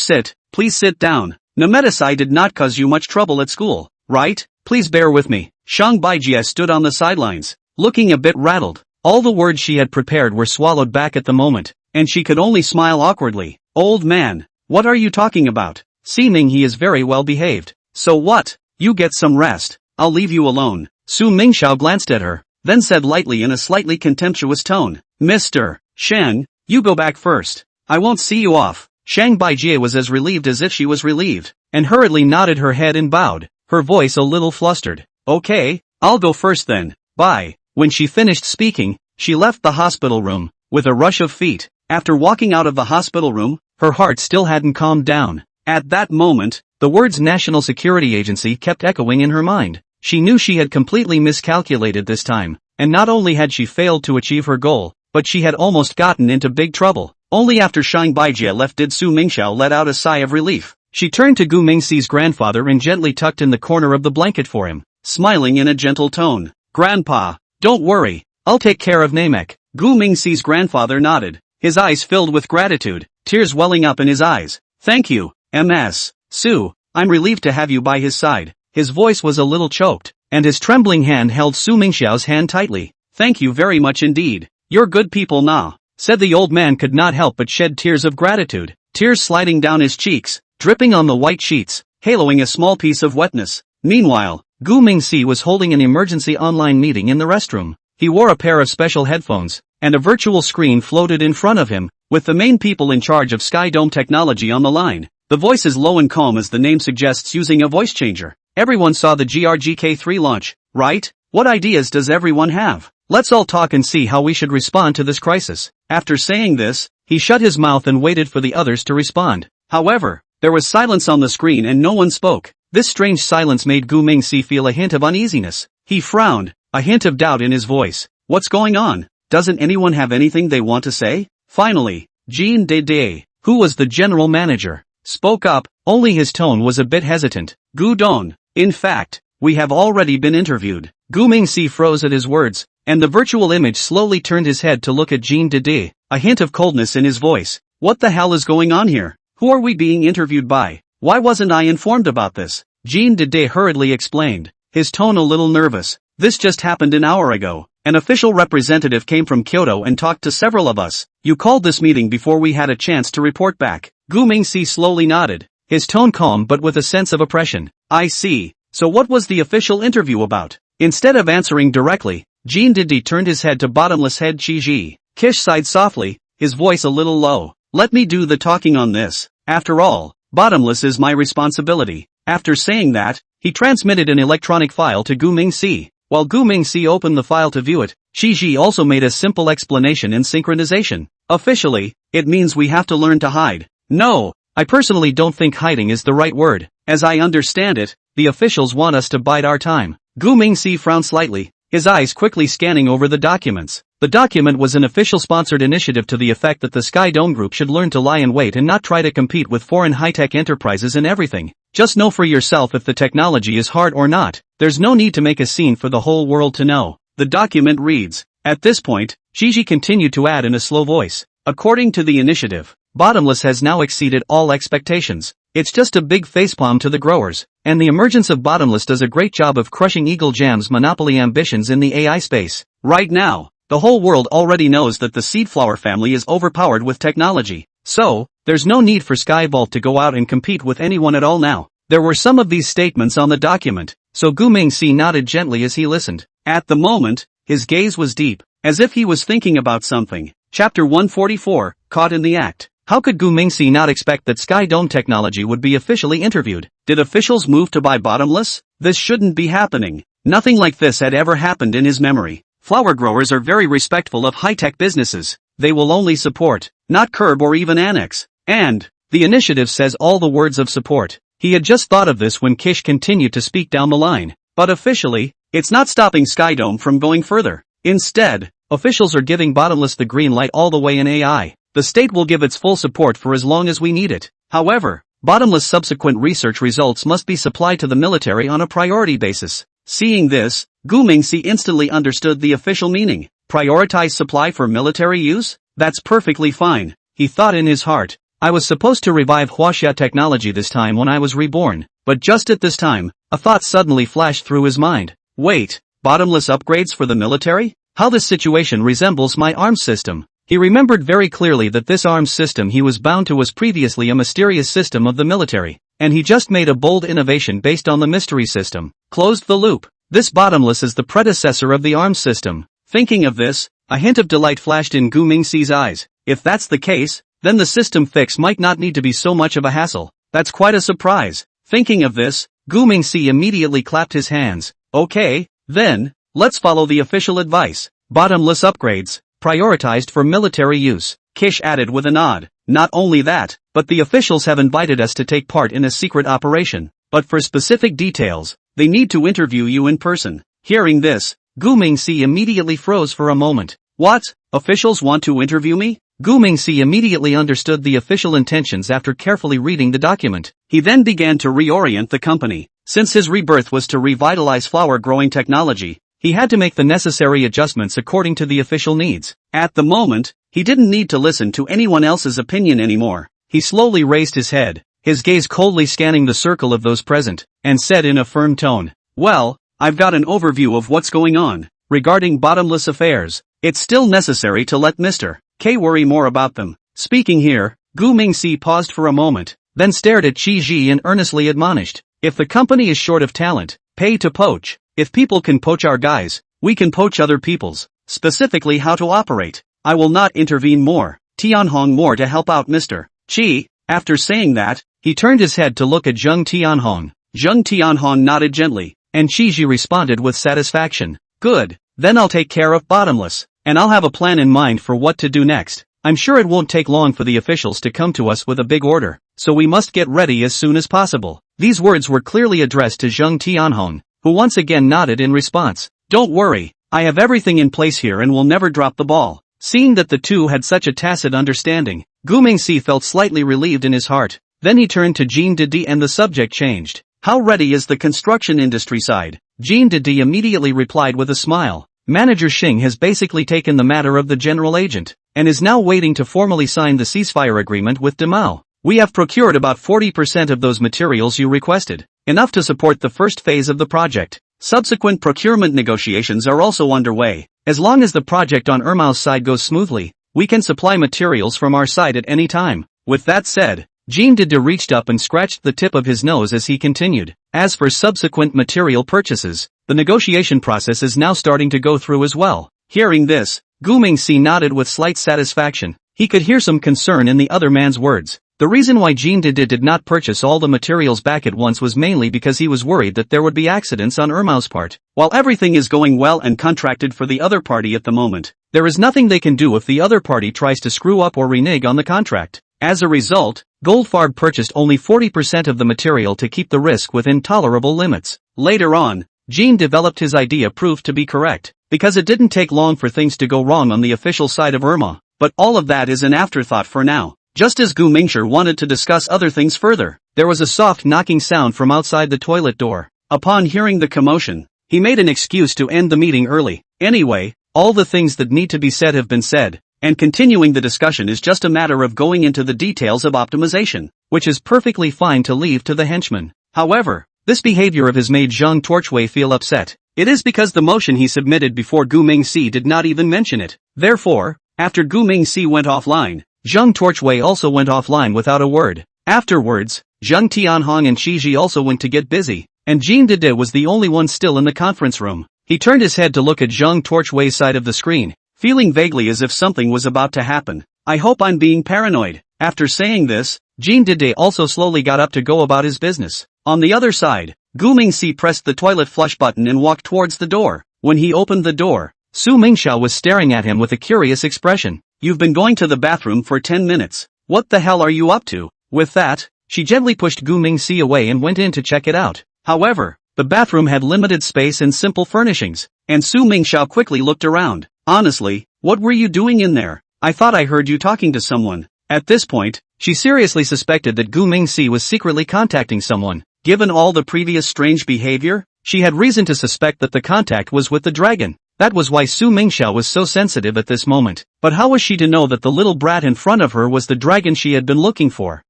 please sit down. Nametasai did not cause you much trouble at school, right? Please bear with me. Shang Baijie stood on the sidelines, looking a bit rattled. All the words she had prepared were swallowed back at the moment, and she could only smile awkwardly. Old man, what are you talking about? Seeming he is very well behaved. So what? You get some rest. I'll leave you alone. Su Mingxiao glanced at her, then said lightly in a slightly contemptuous tone. Mr. Shang, you go back first. I won't see you off. Shang Baijie was as relieved as if she was relieved, and hurriedly nodded her head and bowed, her voice a little flustered. Okay, I'll go first then. Bye. When she finished speaking, she left the hospital room, with a rush of feet. After walking out of the hospital room, her heart still hadn't calmed down. At that moment, the words National Security Agency kept echoing in her mind. She knew she had completely miscalculated this time, and not only had she failed to achieve her goal, but she had almost gotten into big trouble. Only after Shang Baijie left did Su Mingxiao let out a sigh of relief. She turned to Gu Mingxi's grandfather and gently tucked in the corner of the blanket for him, smiling in a gentle tone. Grandpa, don't worry, I'll take care of Namek. Gu Mingxi's grandfather nodded, his eyes filled with gratitude, tears welling up in his eyes. Thank you, Ms. Su, I'm relieved to have you by his side. His voice was a little choked, and his trembling hand held Su Mingxiao's hand tightly. Thank you very much indeed. You're good people now, said the old man, could not help but shed tears of gratitude, tears sliding down his cheeks, dripping on the white sheets, haloing a small piece of wetness. Meanwhile, Gu Mingxi was holding an emergency online meeting in the restroom. He wore a pair of special headphones, and a virtual screen floated in front of him, with the main people in charge of Sky Dome technology on the line. The voice is low and calm as the name suggests, using a voice changer. Everyone saw the GRGK3 launch, right? What ideas does everyone have? Let's all talk and see how we should respond to this crisis. After saying this, he shut his mouth and waited for the others to respond. However, there was silence on the screen and no one spoke. This strange silence made Gu Mingxi feel a hint of uneasiness. He frowned, a hint of doubt in his voice. What's going on? Doesn't anyone have anything they want to say? Finally, Jean Dede, who was the general manager, spoke up, only his tone was a bit hesitant. Gu Dong. In fact, we have already been interviewed. Gu Mingxi froze at his words, and the virtual image slowly turned his head to look at Jean Dede, a hint of coldness in his voice. What the hell is going on here? Who are we being interviewed by? Why wasn't I informed about this? Jean Dede hurriedly explained, his tone a little nervous. This just happened an hour ago. An official representative came from Kyoto and talked to several of us. You called this meeting before we had a chance to report back. Gu Mingxi slowly nodded, his tone calm but with a sense of oppression. I see. So what was the official interview about? Instead of answering directly, Jean Dede turned his head to bottomless head Chi. Kish sighed softly, his voice a little low. Let me do the talking on this. After all, bottomless is my responsibility. After saying that, he transmitted an electronic file to Gu Mingxi. While Gu Mingxi opened the file to view it, Chi also made a simple explanation in synchronization. Officially, it means we have to learn to hide. No, I personally don't think hiding is the right word. As I understand it, the officials want us to bide our time. Gu Mingxi frowned slightly, his eyes quickly scanning over the documents. The document was an official sponsored initiative to the effect that the Sky Dome Group should learn to lie in wait and not try to compete with foreign high-tech enterprises in everything. Just know for yourself if the technology is hard or not. There's no need to make a scene for the whole world to know. The document reads. At this point, Gigi continued to add in a slow voice. According to the initiative, Bottomless has now exceeded all expectations. It's just a big facepalm to the growers, and the emergence of Bottomless does a great job of crushing Eagle Jam's monopoly ambitions in the AI space. Right now, the whole world already knows that the Seedflower family is overpowered with technology. So, there's no need for Skyvault to go out and compete with anyone at all now. There were some of these statements on the document, so Gu Mingxi nodded gently as he listened. At the moment, his gaze was deep, as if he was thinking about something. Chapter 144, Caught in the Act. How could Gu Mingxi not expect that Sky Dome Technology would be officially interviewed? Did officials move to buy Bottomless? This shouldn't be happening. Nothing like this had ever happened in his memory. Flower growers are very respectful of high-tech businesses. They will only support, not curb or even annex. And, the initiative says all the words of support. He had just thought of this when Kish continued to speak down the line. But officially, it's not stopping Skydome from going further. Instead, officials are giving Bottomless the green light all the way in AI. The state will give its full support for as long as we need it. However, Bottomless subsequent research results must be supplied to the military on a priority basis. Seeing this, Gu Mingxi instantly understood the official meaning. Prioritize supply for military use? That's perfectly fine, he thought in his heart. I was supposed to revive Huaxia technology this time when I was reborn, but just at this time, a thought suddenly flashed through his mind. Wait, Bottomless upgrades for the military? How this situation resembles my arms system. He remembered very clearly that this arms system he was bound to was previously a mysterious system of the military, and he just made a bold innovation based on the mystery system. Closed the loop. This Bottomless is the predecessor of the arms system. Thinking of this, a hint of delight flashed in Gu Mingxi's eyes. If that's the case, then the system fix might not need to be so much of a hassle. That's quite a surprise. Thinking of this, Gu Mingxi immediately clapped his hands. Okay, then, let's follow the official advice. Bottomless upgrades, prioritized for military use, Kish added with a nod. Not only that, but the officials have invited us to take part in a secret operation. But for specific details, they need to interview you in person. Hearing this, Gu Mingxi immediately froze for a moment. What? Officials want to interview me? Gu Mingxi immediately understood the official intentions after carefully reading the document. He then began to reorient the company. Since his rebirth was to revitalize flower growing technology, he had to make the necessary adjustments according to the official needs. At the moment, he didn't need to listen to anyone else's opinion anymore. He slowly raised his head, his gaze coldly scanning the circle of those present, and said in a firm tone, well, I've got an overview of what's going on. Regarding Bottomless affairs, it's still necessary to let Mr. K worry more about them. Speaking here, Gu Mingxi paused for a moment, then stared at Qi Ji and earnestly admonished, if the company is short of talent, pay to poach. If people can poach our guys, we can poach other people's. Specifically how to operate. I will not intervene more. Tianhong more to help out Mr. Qi. After saying that, he turned his head to look at Zheng Tianhong. Zheng Tianhong nodded gently, and Qi Ji responded with satisfaction. Good, then I'll take care of Bottomless, and I'll have a plan in mind for what to do next. I'm sure it won't take long for the officials to come to us with a big order, so we must get ready as soon as possible. These words were clearly addressed to Zheng Tianhong, who once again nodded in response. Don't worry, I have everything in place here and will never drop the ball. Seeing that the two had such a tacit understanding, Gu Mingxi felt slightly relieved in his heart. Then he turned to Jean Didi and the subject changed. How ready is the construction industry side? Jean Didi immediately replied with a smile. Manager Xing has basically taken the matter of the general agent, and is now waiting to formally sign the ceasefire agreement with Demao. We have procured about 40% of those materials you requested, enough to support the first phase of the project. Subsequent procurement negotiations are also underway. As long as the project on Ermao's side goes smoothly, we can supply materials from our side at any time. With that said, Jean Didi reached up and scratched the tip of his nose as he continued. As for subsequent material purchases, the negotiation process is now starting to go through as well. Hearing this, Gu Mingxi nodded with slight satisfaction. He could hear some concern in the other man's words. The reason why Jean Didi did not purchase all the materials back at once was mainly because he was worried that there would be accidents on Ermao's part. While everything is going well and contracted for the other party at the moment, there is nothing they can do if the other party tries to screw up or renege on the contract. As a result, Goldfarb purchased only 40% of the material to keep the risk within tolerable limits. Later on, Jean developed his idea proved to be correct, because it didn't take long for things to go wrong on the official side of Erma, but all of that is an afterthought for now. Just as Gu Mingxi wanted to discuss other things further, there was a soft knocking sound from outside the toilet door. Upon hearing the commotion, he made an excuse to end the meeting early. Anyway, all the things that need to be said have been said, and continuing the discussion is just a matter of going into the details of optimization, which is perfectly fine to leave to the henchman. However, this behavior of his made Zhang Torchway feel upset. It is because the motion he submitted before Gu Mingxi did not even mention it. Therefore, after Gu Mingxi went offline, Zhang Torchway also went offline without a word. Afterwards, Zheng Tianhong and Shiji also went to get busy, and Jean Didi was the only one still in the conference room. He turned his head to look at Zhang Torchway's side of the screen, feeling vaguely as if something was about to happen. I hope I'm being paranoid. After saying this, Jean Didi also slowly got up to go about his business. On the other side, Gu Mingxi pressed the toilet flush button and walked towards the door. When he opened the door, Su Mingxiao was staring at him with a curious expression. You've been going to the bathroom for 10 minutes. What the hell are you up to? With that, she gently pushed Gu Mingxi away and went in to check it out. However, the bathroom had limited space and simple furnishings, and Su Mingxiao quickly looked around. Honestly, what were you doing in there? I thought I heard you talking to someone. At this point, she seriously suspected that Gu Mingxi was secretly contacting someone. Given all the previous strange behavior, she had reason to suspect that the contact was with the dragon. That was why Su Mingxiao was so sensitive at this moment. But how was she to know that the little brat in front of her was the dragon she had been looking for?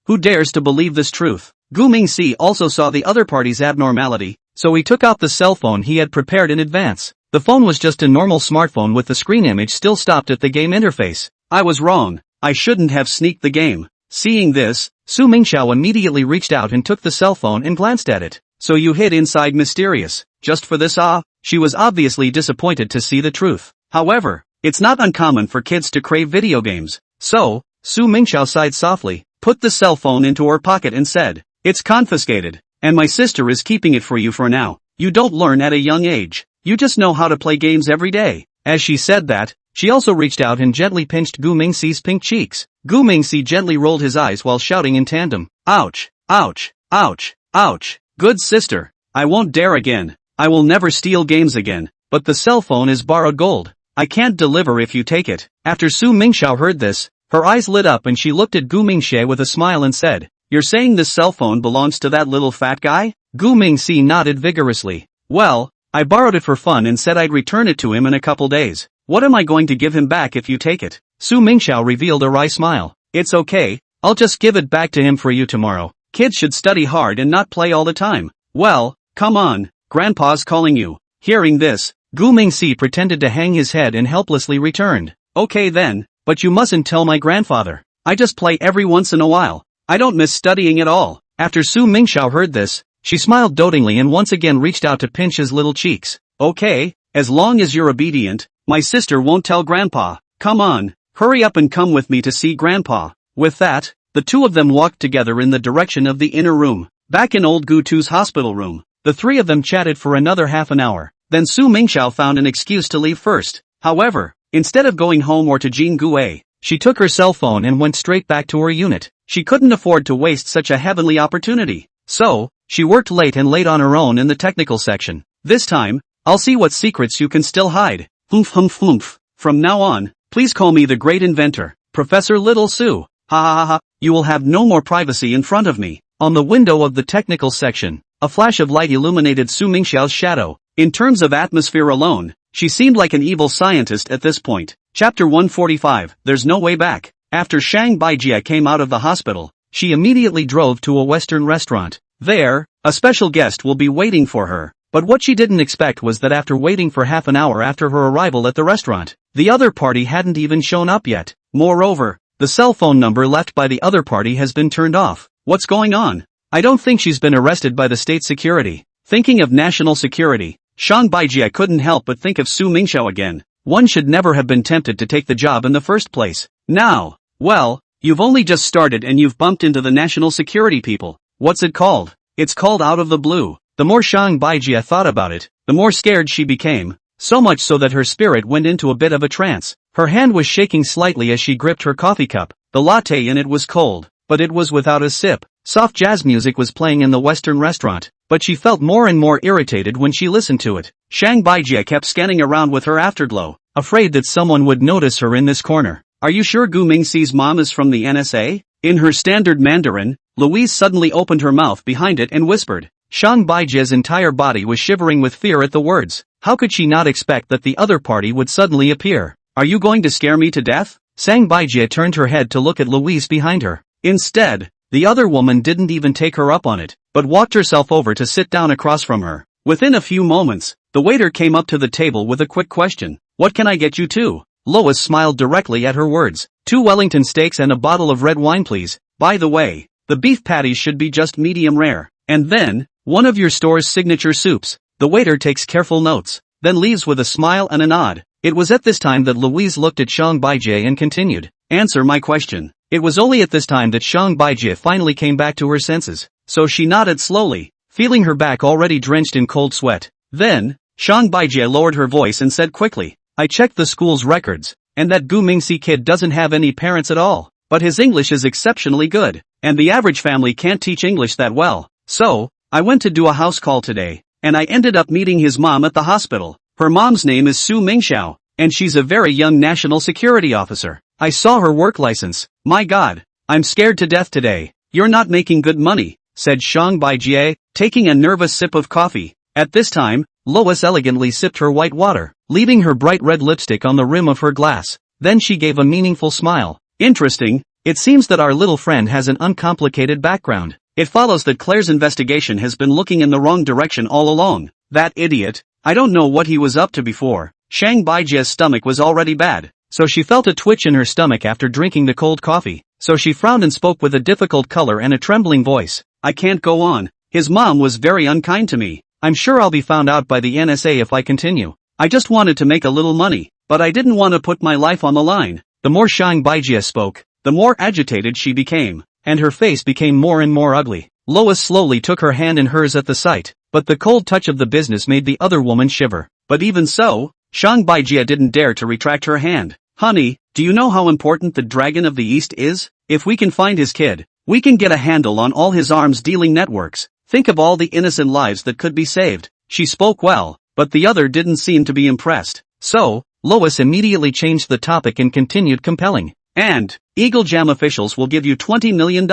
Who dares to believe this truth? Gu Mingxi also saw the other party's abnormality, so he took out the cell phone he had prepared in advance. The phone was just a normal smartphone with the screen image still stopped at the game interface. I was wrong. I shouldn't have sneaked the game. Seeing this, Su Mingxiao immediately reached out and took the cell phone and glanced at it. So you hid inside Mysterious, just for this? She was obviously disappointed to see the truth. However, it's not uncommon for kids to crave video games. So, Su Mingxiao sighed softly, put the cell phone into her pocket and said, it's confiscated, and my sister is keeping it for you for now. You don't learn at a young age. You just know how to play games every day. As she said that, she also reached out and gently pinched Gu Mingxi's pink cheeks. Gu Mingxi gently rolled his eyes while shouting in tandem, ouch, ouch, ouch, ouch. Good sister, I won't dare again. I will never steal games again, but the cell phone is borrowed gold. I can't deliver if you take it. After Su Mingxiao heard this, her eyes lit up and she looked at Gu Mingxi with a smile and said, you're saying this cell phone belongs to that little fat guy? Gu Mingxi nodded vigorously. Well, I borrowed it for fun and said I'd return it to him in a couple days. What am I going to give him back if you take it? Su Mingxiao revealed a wry smile. It's okay, I'll just give it back to him for you tomorrow. Kids should study hard and not play all the time. Well, come on, Grandpa's calling you. Hearing this, Gu Mingxi pretended to hang his head and helplessly returned. Okay then, but you mustn't tell my grandfather. I just play every once in a while. I don't miss studying at all. After Su Mingxiao heard this, she smiled dotingly and once again reached out to pinch his little cheeks. Okay, as long as you're obedient, my sister won't tell Grandpa. Come on, hurry up and come with me to see Grandpa. With that, the two of them walked together in the direction of the inner room. Back in old Gutu's hospital room, the three of them chatted for another half an hour. Then Su Mingxiao found an excuse to leave first. However, instead of going home or to Jingguei, she took her cell phone and went straight back to her unit. She couldn't afford to waste such a heavenly opportunity. So, she worked late and late on her own in the technical section. This time, I'll see what secrets you can still hide. Humph humph humph. From now on, please call me the great inventor, Professor Little Su. Ha ha ha ha, you will have no more privacy in front of me. On the window of the technical section, a flash of light illuminated Su Mingxiao's shadow. In terms of atmosphere alone, she seemed like an evil scientist at this point. Chapter 145, There's No Way Back. After Shang Baijia came out of the hospital, she immediately drove to a Western restaurant. There, a special guest will be waiting for her. But what she didn't expect was that after waiting for half an hour after her arrival at the restaurant, the other party hadn't even shown up yet. Moreover, the cell phone number left by the other party has been turned off. What's going on? I don't think she's been arrested by the state security. Thinking of national security, Shang Baijia couldn't help but think of Su Mingxiao again. One should never have been tempted to take the job in the first place. Now, well, you've only just started and you've bumped into the national security people. What's it called? It's called Out of the Blue. The more Shang Baijia thought about it, the more scared she became, so much so that her spirit went into a bit of a trance. Her hand was shaking slightly as she gripped her coffee cup. The latte in it was cold, but it was without a sip. Soft jazz music was playing in the Western restaurant, but she felt more and more irritated when she listened to it. Shang Baijia kept scanning around with her afterglow, afraid that someone would notice her in this corner. Are you sure Gu Mingxi's mom is from the NSA? In her standard Mandarin, Louise suddenly opened her mouth behind it and whispered. Shang Baijia's entire body was shivering with fear at the words. How could she not expect that the other party would suddenly appear? Are you going to scare me to death? Shang Baijia turned her head to look at Louise behind her. Instead, the other woman didn't even take her up on it, but walked herself over to sit down across from her. Within a few moments, the waiter came up to the table with a quick question. What can I get you too? Lois smiled directly at her words. 2 Wellington steaks and a bottle of red wine please. By the way, the beef patties should be just medium rare. And then, one of your store's signature soups. The waiter takes careful notes, then leaves with a smile and a nod. It was at this time that Louise looked at Shang Baijia and continued. Answer my question. It was only at this time that Shang Baijia finally came back to her senses, so she nodded slowly, feeling her back already drenched in cold sweat. Then, Shang Baijia lowered her voice and said quickly, I checked the school's records, and that Gu Mingxi kid doesn't have any parents at all, but his English is exceptionally good, and the average family can't teach English that well. So, I went to do a house call today, and I ended up meeting his mom at the hospital. Her mom's name is Su Mingxiao, and she's a very young national security officer. I saw her work license. My God, I'm scared to death today. You're not making good money, said Shang Baijie, taking a nervous sip of coffee. At this time, Lois elegantly sipped her white water, leaving her bright red lipstick on the rim of her glass. Then she gave a meaningful smile. Interesting, it seems that our little friend has an uncomplicated background. It follows that Claire's investigation has been looking in the wrong direction all along. That idiot, I don't know what he was up to before. Shang Baijia's stomach was already bad, so she felt a twitch in her stomach after drinking the cold coffee. So she frowned and spoke with a difficult color and a trembling voice. I can't go on. His mom was very unkind to me. I'm sure I'll be found out by the NSA if I continue. I just wanted to make a little money, but I didn't want to put my life on the line. The more Shang Baijia spoke, the more agitated she became, and her face became more and more ugly. Lois slowly took her hand in hers at the sight, but the cold touch of the business made the other woman shiver. But even so, Shang Baijia didn't dare to retract her hand. Honey, do you know how important the Dragon of the East is? If we can find his kid, we can get a handle on all his arms dealing networks. Think of all the innocent lives that could be saved. She spoke well, but the other didn't seem to be impressed. So, Lois immediately changed the topic and continued compelling. And, Eagle Jam officials will give you $20 million.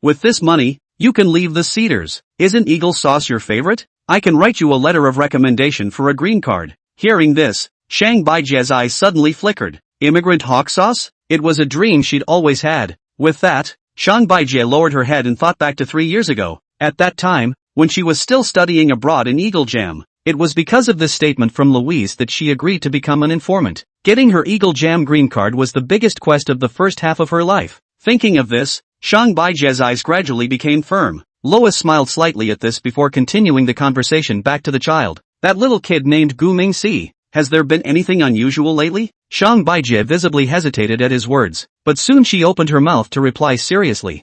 With this money, you can leave the Cedars. Isn't Eagle sauce your favorite? I can write you a letter of recommendation for a green card. Hearing this, Shang Baijia's eyes suddenly flickered. Immigrant hawk sauce? It was a dream she'd always had. With that, Shang Baijia lowered her head and thought back to 3 years ago. At that time, when she was still studying abroad in Eagle Jam, it was because of this statement from Louise that she agreed to become an informant. Getting her Eagle Jam green card was the biggest quest of the first half of her life. Thinking of this, Shang Baijia's eyes gradually became firm. Lois smiled slightly at this before continuing the conversation back to the child. That little kid named Gu Mingxi, has there been anything unusual lately? Shang Baijia visibly hesitated at his words, but soon she opened her mouth to reply seriously.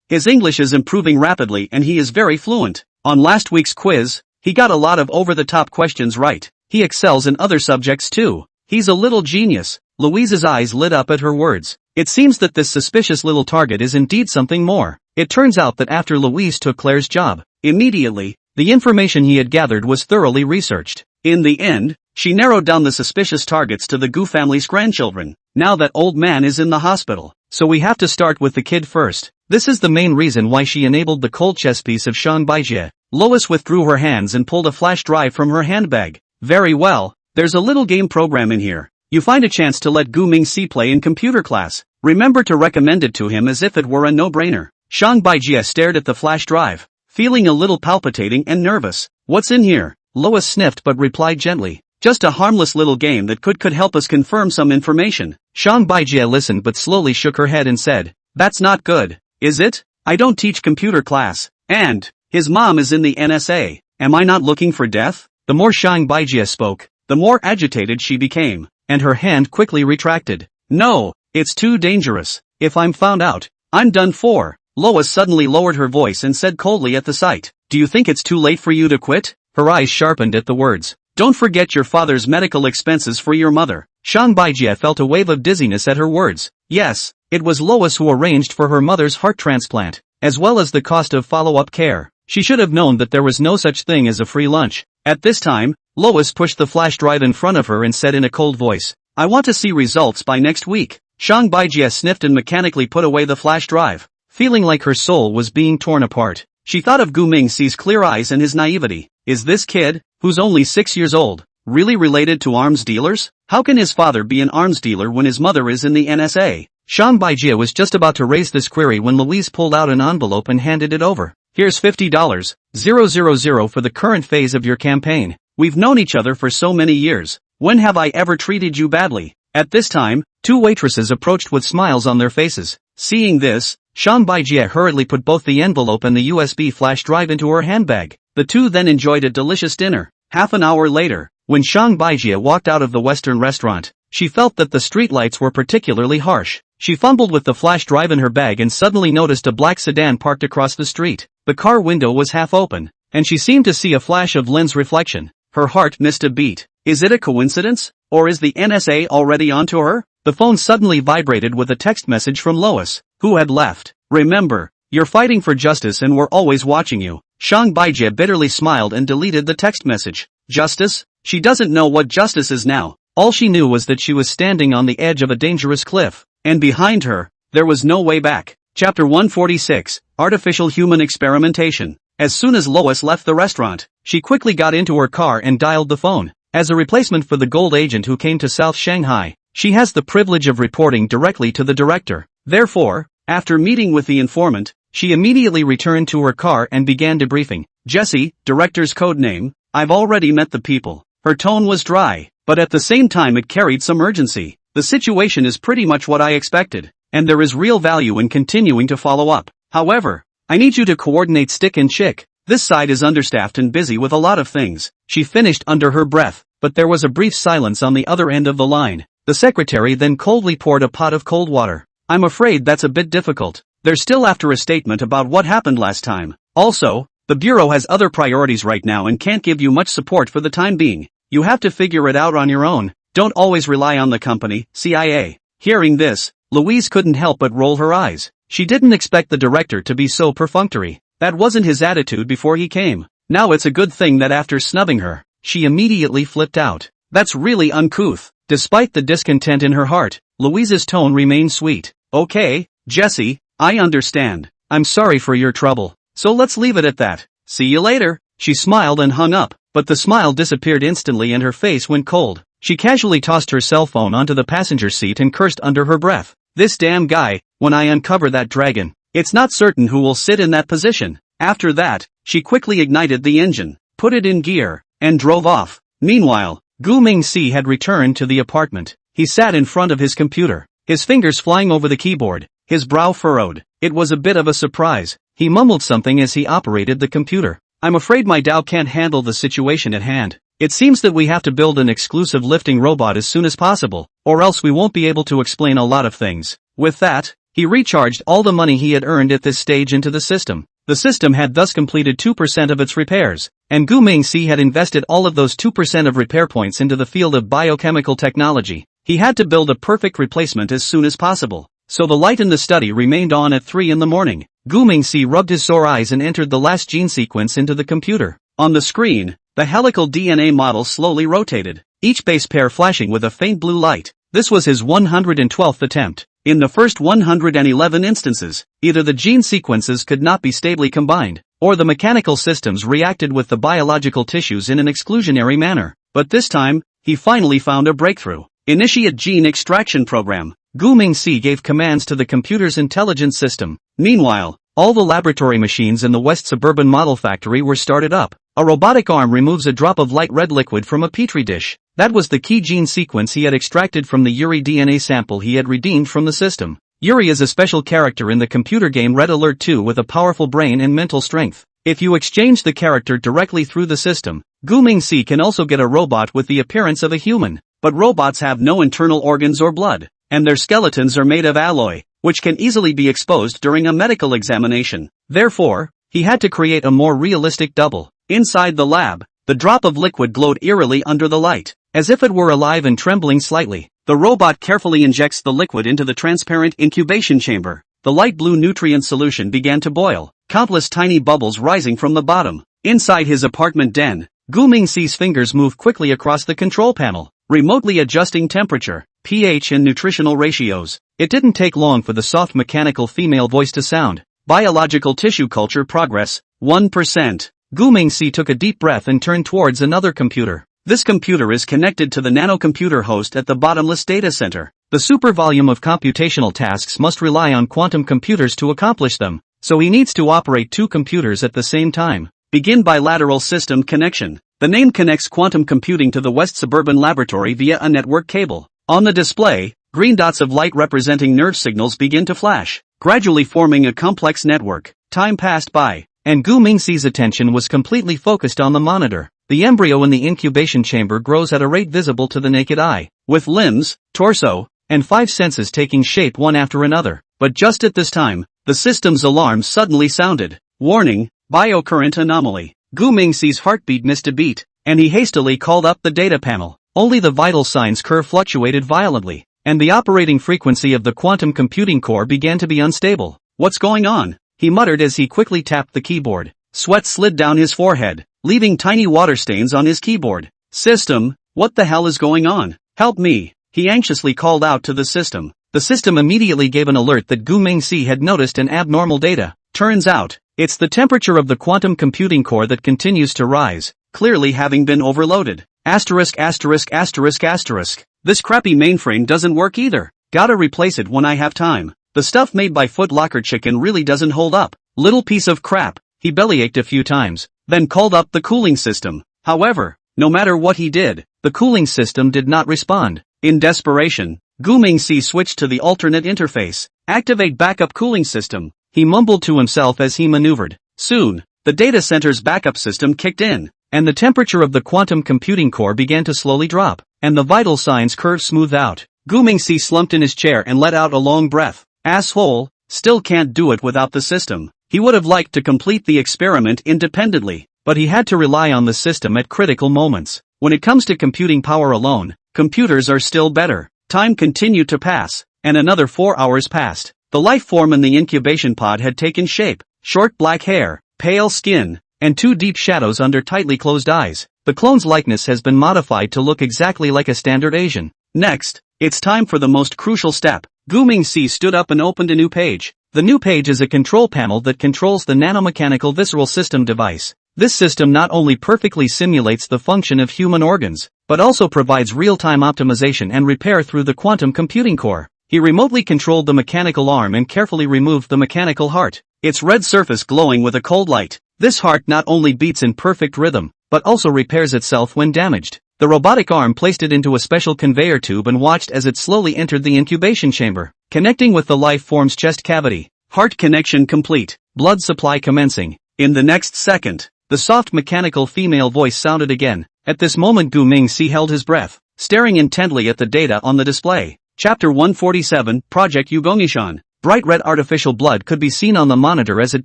His English is improving rapidly and he is very fluent. On last week's quiz, he got a lot of over-the-top questions right. He excels in other subjects too. He's a little genius. Louise's eyes lit up at her words. It seems that this suspicious little target is indeed something more. It turns out that after Louise took Claire's job, immediately, the information he had gathered was thoroughly researched. In the end, she narrowed down the suspicious targets to the Gu family's grandchildren. Now that old man is in the hospital, so we have to start with the kid first. This is the main reason why she enabled the cold chess piece of Shang Baijie. Lois withdrew her hands and pulled a flash drive from her handbag. Very well, there's a little game program in here. You find a chance to let Gu Mingxi play in computer class. Remember to recommend it to him as if it were a no-brainer. Shang Baijie stared at the flash drive, feeling a little palpitating and nervous. What's in here? Lois sniffed but replied gently. Just a harmless little game that could help us confirm some information. Shang Baijie listened but slowly shook her head and said, that's not good, is it? I don't teach computer class. And his mom is in the NSA. Am I not looking for death? The more Shang Baijie spoke, the more agitated she became, and her hand quickly retracted. No, it's too dangerous. If I'm found out, I'm done for. Lois suddenly lowered her voice and said coldly at the sight, do you think it's too late for you to quit? Her eyes sharpened at the words. Don't forget your father's medical expenses for your mother. Shang Baijie felt a wave of dizziness at her words. Yes, it was Lois who arranged for her mother's heart transplant, as well as the cost of follow-up care. She should have known that there was no such thing as a free lunch. At this time, Lois pushed the flash drive in front of her and said in a cold voice, I want to see results by next week. Shang Baijie sniffed and mechanically put away the flash drive, feeling like her soul was being torn apart. She thought of Gu Mingxi's clear eyes and his naivety. Is this kid, who's only 6 years old, really related to arms dealers? How can his father be an arms dealer when his mother is in the NSA? Shang Baijie was just about to raise this query when Louise pulled out an envelope and handed it over. Here's $50,000 for the current phase of your campaign. We've known each other for so many years. When have I ever treated you badly? At this time, two waitresses approached with smiles on their faces. Seeing this, Shang Baijie hurriedly put both the envelope and the USB flash drive into her handbag. The two then enjoyed a delicious dinner. Half an hour later, when Shang Baijie walked out of the Western restaurant, she felt that the streetlights were particularly harsh. She fumbled with the flash drive in her bag and suddenly noticed a black sedan parked across the street. The car window was half open, and she seemed to see a flash of lens reflection. Her heart missed a beat. Is it a coincidence? Or is the NSA already onto her? The phone suddenly vibrated with a text message from Lois, who had left. Remember, you're fighting for justice and we're always watching you. Shang Baijie bitterly smiled and deleted the text message. Justice? She doesn't know what justice is now. All she knew was that she was standing on the edge of a dangerous cliff, and behind her, there was no way back. Chapter 146, Artificial Human Experimentation. As soon as Lois left the restaurant, she quickly got into her car and dialed the phone. As a replacement for the gold agent who came to South Shanghai, she has the privilege of reporting directly to the director. Therefore, after meeting with the informant, she immediately returned to her car and began debriefing. Jesse, director's code name, I've already met the people. Her tone was dry, but at the same time it carried some urgency. The situation is pretty much what I expected, and there is real value in continuing to follow up. However, I need you to coordinate Stick and Chick. This side is understaffed and busy with a lot of things. She finished under her breath, but there was a brief silence on the other end of the line. The secretary then coldly poured a pot of cold water. I'm afraid that's a bit difficult. They're still after a statement about what happened last time. Also, the Bureau has other priorities right now and can't give you much support for the time being. You have to figure it out on your own. Don't always rely on the company, CIA. Hearing this, Louise couldn't help but roll her eyes. She didn't expect the director to be so perfunctory. That wasn't his attitude before he came. Now it's a good thing that after snubbing her, she immediately flipped out. That's really uncouth. Despite the discontent in her heart, Louise's tone remained sweet. Okay, Jesse, I understand. I'm sorry for your trouble. So let's leave it at that. See you later. She smiled and hung up, but the smile disappeared instantly and her face went cold. She casually tossed her cell phone onto the passenger seat and cursed under her breath. This damn guy, when I uncover that dragon, it's not certain who will sit in that position. After that, she quickly ignited the engine, put it in gear, and drove off. Meanwhile, Gu Mingxi had returned to the apartment. He sat in front of his computer, his fingers flying over the keyboard, his brow furrowed. It was a bit of a surprise. He mumbled something as he operated the computer. I'm afraid my Dao can't handle the situation at hand. It seems that we have to build an exclusive lifting robot as soon as possible, or else we won't be able to explain a lot of things. With that, he recharged all the money he had earned at this stage into the system. The system had thus completed 2% of its repairs, and Gu Mingxi had invested all of those 2% of repair points into the field of biochemical technology. He had to build a perfect replacement as soon as possible. So the light in the study remained on at 3 in the morning. Gu Mingxi rubbed his sore eyes and entered the last gene sequence into the computer. On the screen, the helical DNA model slowly rotated, each base pair flashing with a faint blue light. This was his 112th attempt. In the first 111 instances, either the gene sequences could not be stably combined, or the mechanical systems reacted with the biological tissues in an exclusionary manner. But this time, he finally found a breakthrough. Initiate gene extraction program. Gu Mingxi gave commands to the computer's intelligence system. Meanwhile, all the laboratory machines in the West Suburban Model Factory were started up. A robotic arm removes a drop of light red liquid from a petri dish. That was the key gene sequence he had extracted from the Yuri DNA sample he had redeemed from the system. Yuri is a special character in the computer game Red Alert 2 with a powerful brain and mental strength. If you exchange the character directly through the system, Gu Mingxi can also get a robot with the appearance of a human. But robots have no internal organs or blood, and their skeletons are made of alloy, which can easily be exposed during a medical examination. Therefore, he had to create a more realistic double. Inside the lab, the drop of liquid glowed eerily under the light, as if it were alive and trembling slightly. The robot carefully injects the liquid into the transparent incubation chamber. The light blue nutrient solution began to boil, countless tiny bubbles rising from the bottom. Inside his apartment den, Gu Mingxi's fingers move quickly across the control panel, remotely adjusting temperature, pH and nutritional ratios. It didn't take long for the soft mechanical female voice to sound. Biological tissue culture progress, 1%. Gu Mingxi took a deep breath and turned towards another computer. This computer is connected to the nanocomputer host at the bottomless data center. The super volume of computational tasks must rely on quantum computers to accomplish them, so he needs to operate two computers at the same time. Begin bilateral system connection. The name connects quantum computing to the West Suburban Laboratory via a network cable. On the display, green dots of light representing nerve signals begin to flash, gradually forming a complex network. Time passed by, and Gu Mingxi's attention was completely focused on the monitor. The embryo in the incubation chamber grows at a rate visible to the naked eye, with limbs, torso, and 5 senses taking shape one after another. But just at this time, the system's alarm suddenly sounded. Warning, biocurrent anomaly. Gu Mingxi's heartbeat missed a beat, and he hastily called up the data panel. Only the vital signs curve fluctuated violently, and the operating frequency of the quantum computing core began to be unstable. What's going on? He muttered as he quickly tapped the keyboard. Sweat slid down his forehead, leaving tiny water stains on his keyboard. System, what the hell is going on? Help me, he anxiously called out to the system. The system immediately gave an alert that Gu Mingxi had noticed an abnormal data. Turns out, it's the temperature of the quantum computing core that continues to rise, clearly having been overloaded. Asterisk asterisk asterisk asterisk. This crappy mainframe doesn't work either. Gotta replace it when I have time. The stuff made by Foot Locker Chicken really doesn't hold up. Little piece of crap. He bellyached a few times, then called up the cooling system. However, no matter what he did, the cooling system did not respond. In desperation, Gu Mingxi switched to the alternate interface. Activate backup cooling system, he mumbled to himself as he maneuvered. Soon, the data center's backup system kicked in, and the temperature of the quantum computing core began to slowly drop, and the vital signs curve smoothed out. Gu Mingxi slumped in his chair and let out a long breath. Asshole, still can't do it without the system. He would have liked to complete the experiment independently, but he had to rely on the system at critical moments. When it comes to computing power alone, computers are still better. Time continued to pass, and another 4 hours passed. The life form in the incubation pod had taken shape. Short black hair, pale skin, and 2 deep shadows under tightly closed eyes. The clone's likeness has been modified to look exactly like a standard Asian. Next, it's time for the most crucial step. Gu Mingxi stood up and opened a new page. The new page is a control panel that controls the nanomechanical visceral system device. This system not only perfectly simulates the function of human organs, but also provides real-time optimization and repair through the quantum computing core. He remotely controlled the mechanical arm and carefully removed the mechanical heart, its red surface glowing with a cold light. This heart not only beats in perfect rhythm, but also repairs itself when damaged. The robotic arm placed it into a special conveyor tube and watched as it slowly entered the incubation chamber, connecting with the life form's chest cavity. Heart connection complete. Blood supply commencing. In the next second, the soft mechanical female voice sounded again. At this moment Gu Mingxi held his breath, staring intently at the data on the display. Chapter 147, Project Yugonishan. Bright red artificial blood could be seen on the monitor as it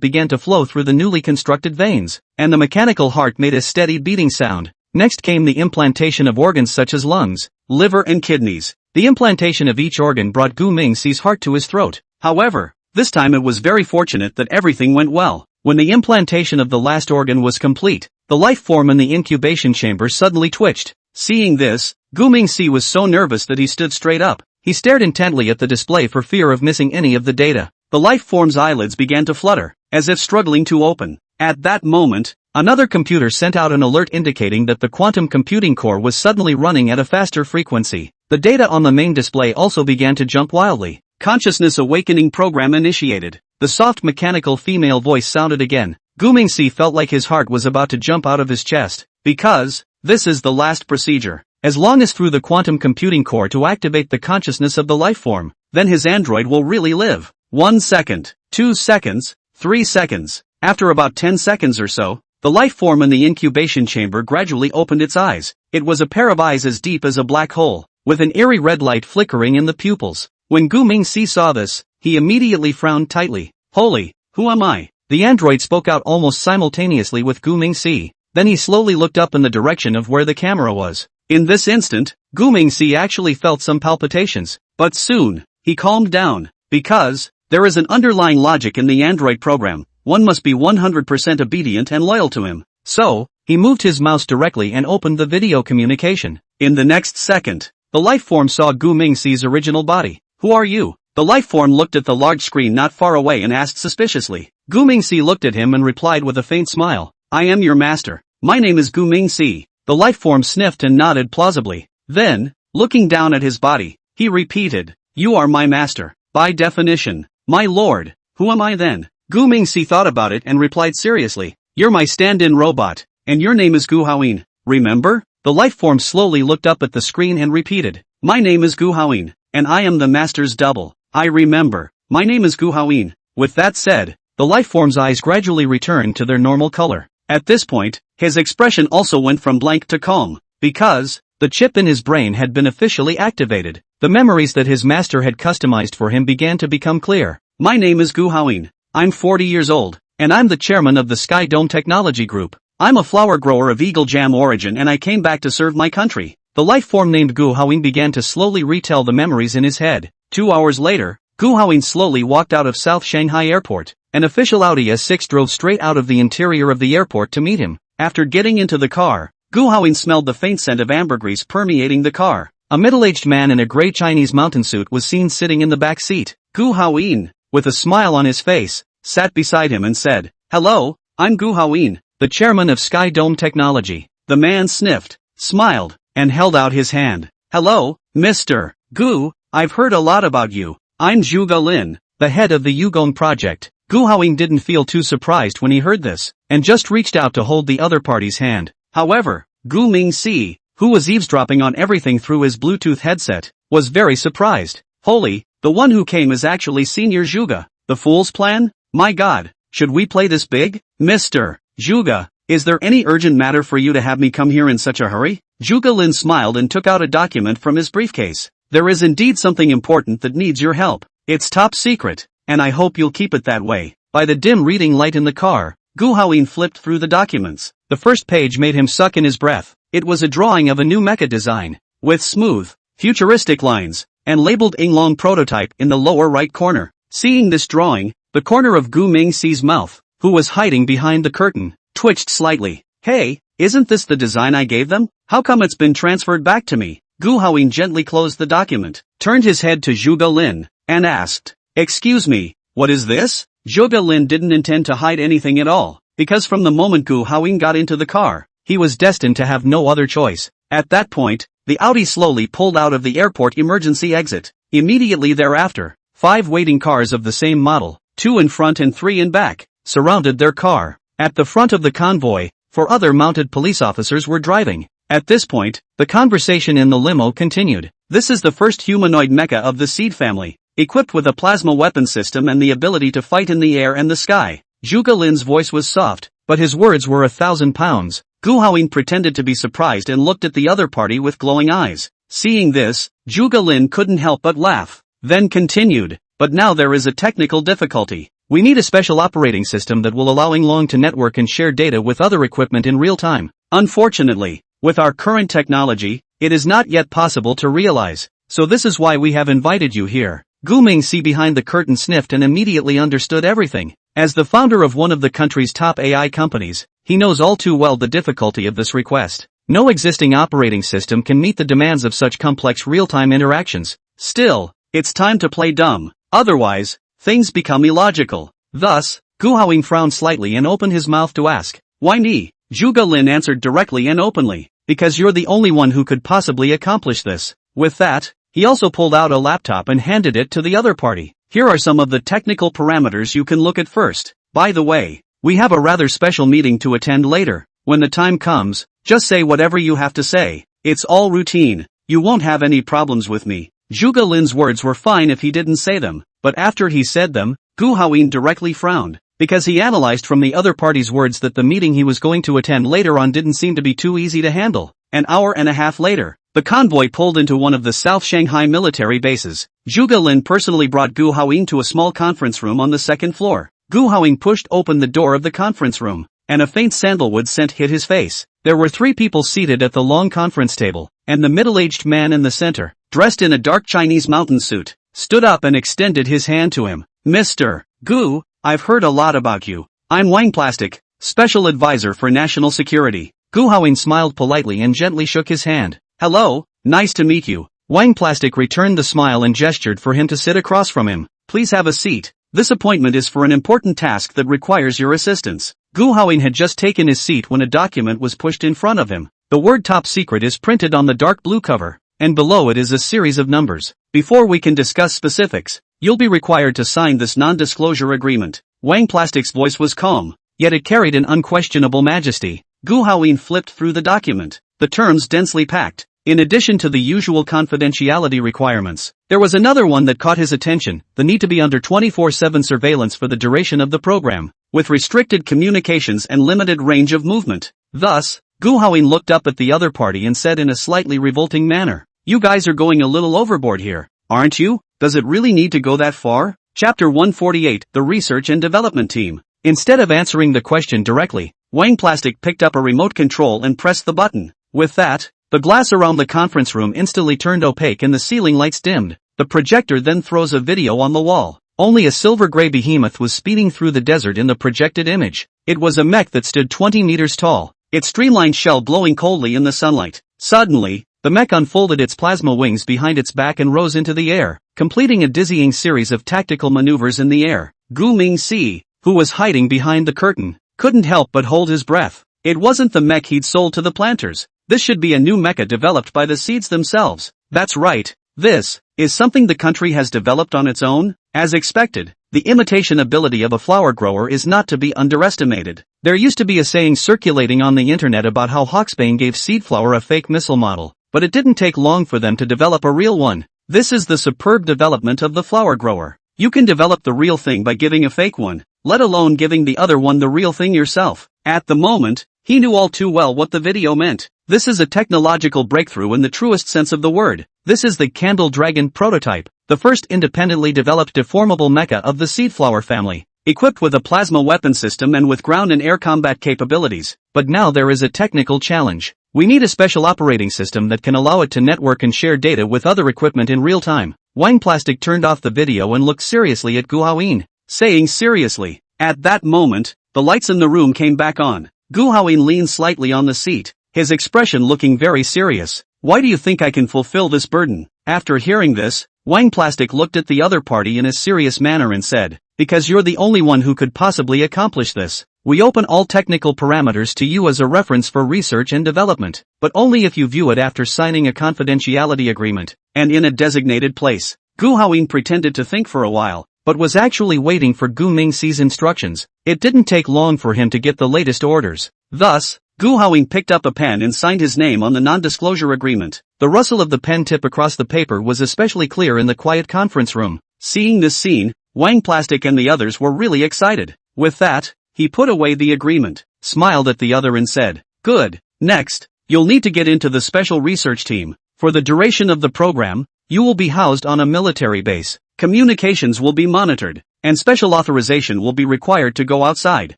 began to flow through the newly constructed veins, and the mechanical heart made a steady beating sound. Next came the implantation of organs such as lungs, liver and kidneys. The implantation of each organ brought Gu Mingxi's heart to his throat. However, this time it was very fortunate that everything went well. When the implantation of the last organ was complete, the life form in the incubation chamber suddenly twitched. Seeing this, Gu Mingxi was so nervous that he stood straight up. He stared intently at the display for fear of missing any of the data. The life form's eyelids began to flutter, as if struggling to open. At that moment, another computer sent out an alert indicating that the quantum computing core was suddenly running at a faster frequency. The data on the main display also began to jump wildly. Consciousness awakening program initiated. The soft mechanical female voice sounded again. Gu Mingxi felt like his heart was about to jump out of his chest. Because, this is the last procedure. As long as through the quantum computing core to activate the consciousness of the life form, then his android will really live. 1 second, 2 seconds, 3 seconds. After about 10 seconds or so, the life form in the incubation chamber gradually opened its eyes. It was a pair of eyes as deep as a black hole, with an eerie red light flickering in the pupils. When Gu Mingxi saw this, he immediately frowned tightly. Holy, who am I? The android spoke out almost simultaneously with Gu Mingxi. Then he slowly looked up in the direction of where the camera was. In this instant, Gu Mingxi actually felt some palpitations, but soon, he calmed down, because, there is an underlying logic in the android program. One must be 100% obedient and loyal to him. So, he moved his mouse directly and opened the video communication. In the next second, the life form saw Gu Mingxi's original body. Who are you? The life form looked at the large screen not far away and asked suspiciously. Gu Mingxi looked at him and replied with a faint smile. I am your master. My name is Gu Mingxi. The life form sniffed and nodded plausibly. Then, looking down at his body, he repeated, you are my master. By definition, my lord. Who am I then? Gu Mingxi thought about it and replied seriously. You're my stand-in robot, and your name is Gu Haoyin. Remember? The life form slowly looked up at the screen and repeated. My name is Gu Haoyin, and I am the master's double. I remember. My name is Gu Haoyin. With that said, the life form's eyes gradually returned to their normal color. At this point, his expression also went from blank to calm, because, the chip in his brain had been officially activated. The memories that his master had customized for him began to become clear. My name is Gu Haoyin. I'm 40 years old, and I'm the chairman of the Sky Dome Technology Group. I'm a flower grower of Eagle Jam origin and I came back to serve my country. The life form named Gu Haoyin began to slowly retell the memories in his head. 2 hours later, Gu Haoyin slowly walked out of South Shanghai Airport. An official Audi S6 drove straight out of the interior of the airport to meet him. After getting into the car, Gu Haoyin smelled the faint scent of ambergris permeating the car. A middle-aged man in a gray Chinese mountain suit was seen sitting in the back seat. Gu Haoyin, with a smile on his face, sat beside him and said, hello, I'm Gu Haoyin, the chairman of Sky Dome Technology. The man sniffed, smiled, and held out his hand. Hello, Mr. Gu, I've heard a lot about you. I'm Zhuge Lin, the head of the Yugong project. Gu Haoyin didn't feel too surprised when he heard this, and just reached out to hold the other party's hand. However, Gu Mingxi, who was eavesdropping on everything through his Bluetooth headset, was very surprised. Holy, the one who came is actually Senior Zhuge. The fool's plan? My god, should we play this big? Mr. Zhuge, is there any urgent matter for you to have me come here in such a hurry? Zhuge Lin smiled and took out a document from his briefcase. There is indeed something important that needs your help. It's top secret, and I hope you'll keep it that way. By the dim reading light in the car, Gu Haoyin flipped through the documents. The first page made him suck in his breath. It was a drawing of a new mecha design, with smooth, futuristic lines, and labeled Inglong prototype in the lower right corner. Seeing this drawing, the corner of Gu Mingxi's mouth, who was hiding behind the curtain, twitched slightly. Hey, isn't this the design I gave them? How come it's been transferred back to me? Gu Haoyin gently closed the document, turned his head to Zhuge Lin, and asked, excuse me, what is this? Zhuge Lin didn't intend to hide anything at all, because from the moment Gu Haoyin got into the car, he was destined to have no other choice. At that point, the Audi slowly pulled out of the airport emergency exit. Immediately thereafter, 5 waiting cars of the same model, 2 in front and 3 in back, surrounded their car. At the front of the convoy, 4 other mounted police officers were driving. At this point, the conversation in the limo continued. This is the first humanoid mecha of the Seed family, equipped with a plasma weapon system and the ability to fight in the air and the sky. Zhuge Lin's voice was soft, but his words were 1,000 pounds. Gu Haoyin pretended to be surprised and looked at the other party with glowing eyes. Seeing this, Zhuge Lin couldn't help but laugh. Then continued, but now there is a technical difficulty. We need a special operating system that will allow Inglong to network and share data with other equipment in real time. Unfortunately, with our current technology, it is not yet possible to realize. So this is why we have invited you here. Gu Mingxi behind the curtain sniffed and immediately understood everything. As the founder of one of the country's top AI companies, he knows all too well the difficulty of this request. No existing operating system can meet the demands of such complex real-time interactions. Still, it's time to play dumb. Otherwise, things become illogical. Thus, Gu Haoying frowned slightly and opened his mouth to ask, "Why me?" Zhuge Lin answered directly and openly, "Because you're the only one who could possibly accomplish this." With that, he also pulled out a laptop and handed it to the other party. "Here are some of the technical parameters you can look at first. By the way, we have a rather special meeting to attend later. When the time comes, just say whatever you have to say. It's all routine. You won't have any problems with me." Zhuge Lin's words were fine if he didn't say them, but after he said them, Gu Haoying directly frowned, because he analyzed from the other party's words that the meeting he was going to attend later on didn't seem to be too easy to handle. An hour and a half later, the convoy pulled into one of the South Shanghai military bases. Zhuge Lin personally brought Gu Haoying to a small conference room on the second floor. Gu Haoying pushed open the door of the conference room, and a faint sandalwood scent hit his face. There were 3 people seated at the long conference table, and the middle-aged man in the center, dressed in a dark Chinese mountain suit, stood up and extended his hand to him. "Mr. Gu, I've heard a lot about you. I'm Wang Plastic, Special Advisor for National Security." Gu Haoying smiled politely and gently shook his hand. "Hello, nice to meet you." Wang Plastic returned the smile and gestured for him to sit across from him. "Please have a seat. This appointment is for an important task that requires your assistance." Gu Haoying had just taken his seat when a document was pushed in front of him. The word "Top Secret" is printed on the dark blue cover, and below it is a series of numbers. "Before we can discuss specifics, you'll be required to sign this non-disclosure agreement." Wang Plastic's voice was calm, yet it carried an unquestionable majesty. Gu Haoying flipped through the document, the terms densely packed. In addition to the usual confidentiality requirements, there was another one that caught his attention: the need to be under 24/7 surveillance for the duration of the program, with restricted communications and limited range of movement. Thus, Gu Haoying looked up at the other party and said in a slightly revolting manner, "You guys are going a little overboard here, aren't you? Does it really need to go that far?" Chapter 148, The Research and Development Team. Instead of answering the question directly, Wang Plastic picked up a remote control and pressed the button. With that, the glass around the conference room instantly turned opaque and the ceiling lights dimmed. The projector then throws a video on the wall. Only a silver-gray behemoth was speeding through the desert in the projected image. It was a mech that stood 20 meters tall, its streamlined shell glowing coldly in the sunlight. Suddenly, the mech unfolded its plasma wings behind its back and rose into the air, completing a dizzying series of tactical maneuvers in the air. Gu Mingxi, who was hiding behind the curtain, couldn't help but hold his breath. It wasn't the mech he'd sold to the planters. This should be a new mecha developed by the seeds themselves. That's right, this is something the country has developed on its own. As expected, the imitation ability of a flower grower is not to be underestimated. There used to be a saying circulating on the internet about how Hawksbane gave Seedflower a fake missile model, but it didn't take long for them to develop a real one. This is the superb development of the flower grower. You can develop the real thing by giving a fake one, let alone giving the other one the real thing yourself. At the moment, he knew all too well what the video meant. This is a technological breakthrough in the truest sense of the word. This is the Candle Dragon prototype, the first independently developed deformable mecha of the Seedflower family, equipped with a plasma weapon system and with ground and air combat capabilities. But now there is a technical challenge. We need a special operating system that can allow it to network and share data with other equipment in real time. Wang Plastic turned off the video and looked seriously at Gu Haoying, saying seriously. At that moment, the lights in the room came back on. Gu Haoying leaned slightly on the seat, his expression looking very serious. "Why do you think I can fulfill this burden?" After hearing this, Wang Plastic looked at the other party in a serious manner and said, "Because you're the only one who could possibly accomplish this. We open all technical parameters to you as a reference for research and development, but only if you view it after signing a confidentiality agreement, and in a designated place." Gu Haoying pretended to think for a while, but was actually waiting for Gu Mingxi's instructions. It didn't take long for him to get the latest orders. Thus, Gu Haoying picked up a pen and signed his name on the non-disclosure agreement. The rustle of the pen tip across the paper was especially clear in the quiet conference room. Seeing this scene, Wang Plastic and the others were really excited. With that, he put away the agreement, smiled at the other and said, "Good. Next, you'll need to get into the special research team. For the duration of the program, you will be housed on a military base. Communications will be monitored, and special authorization will be required to go outside."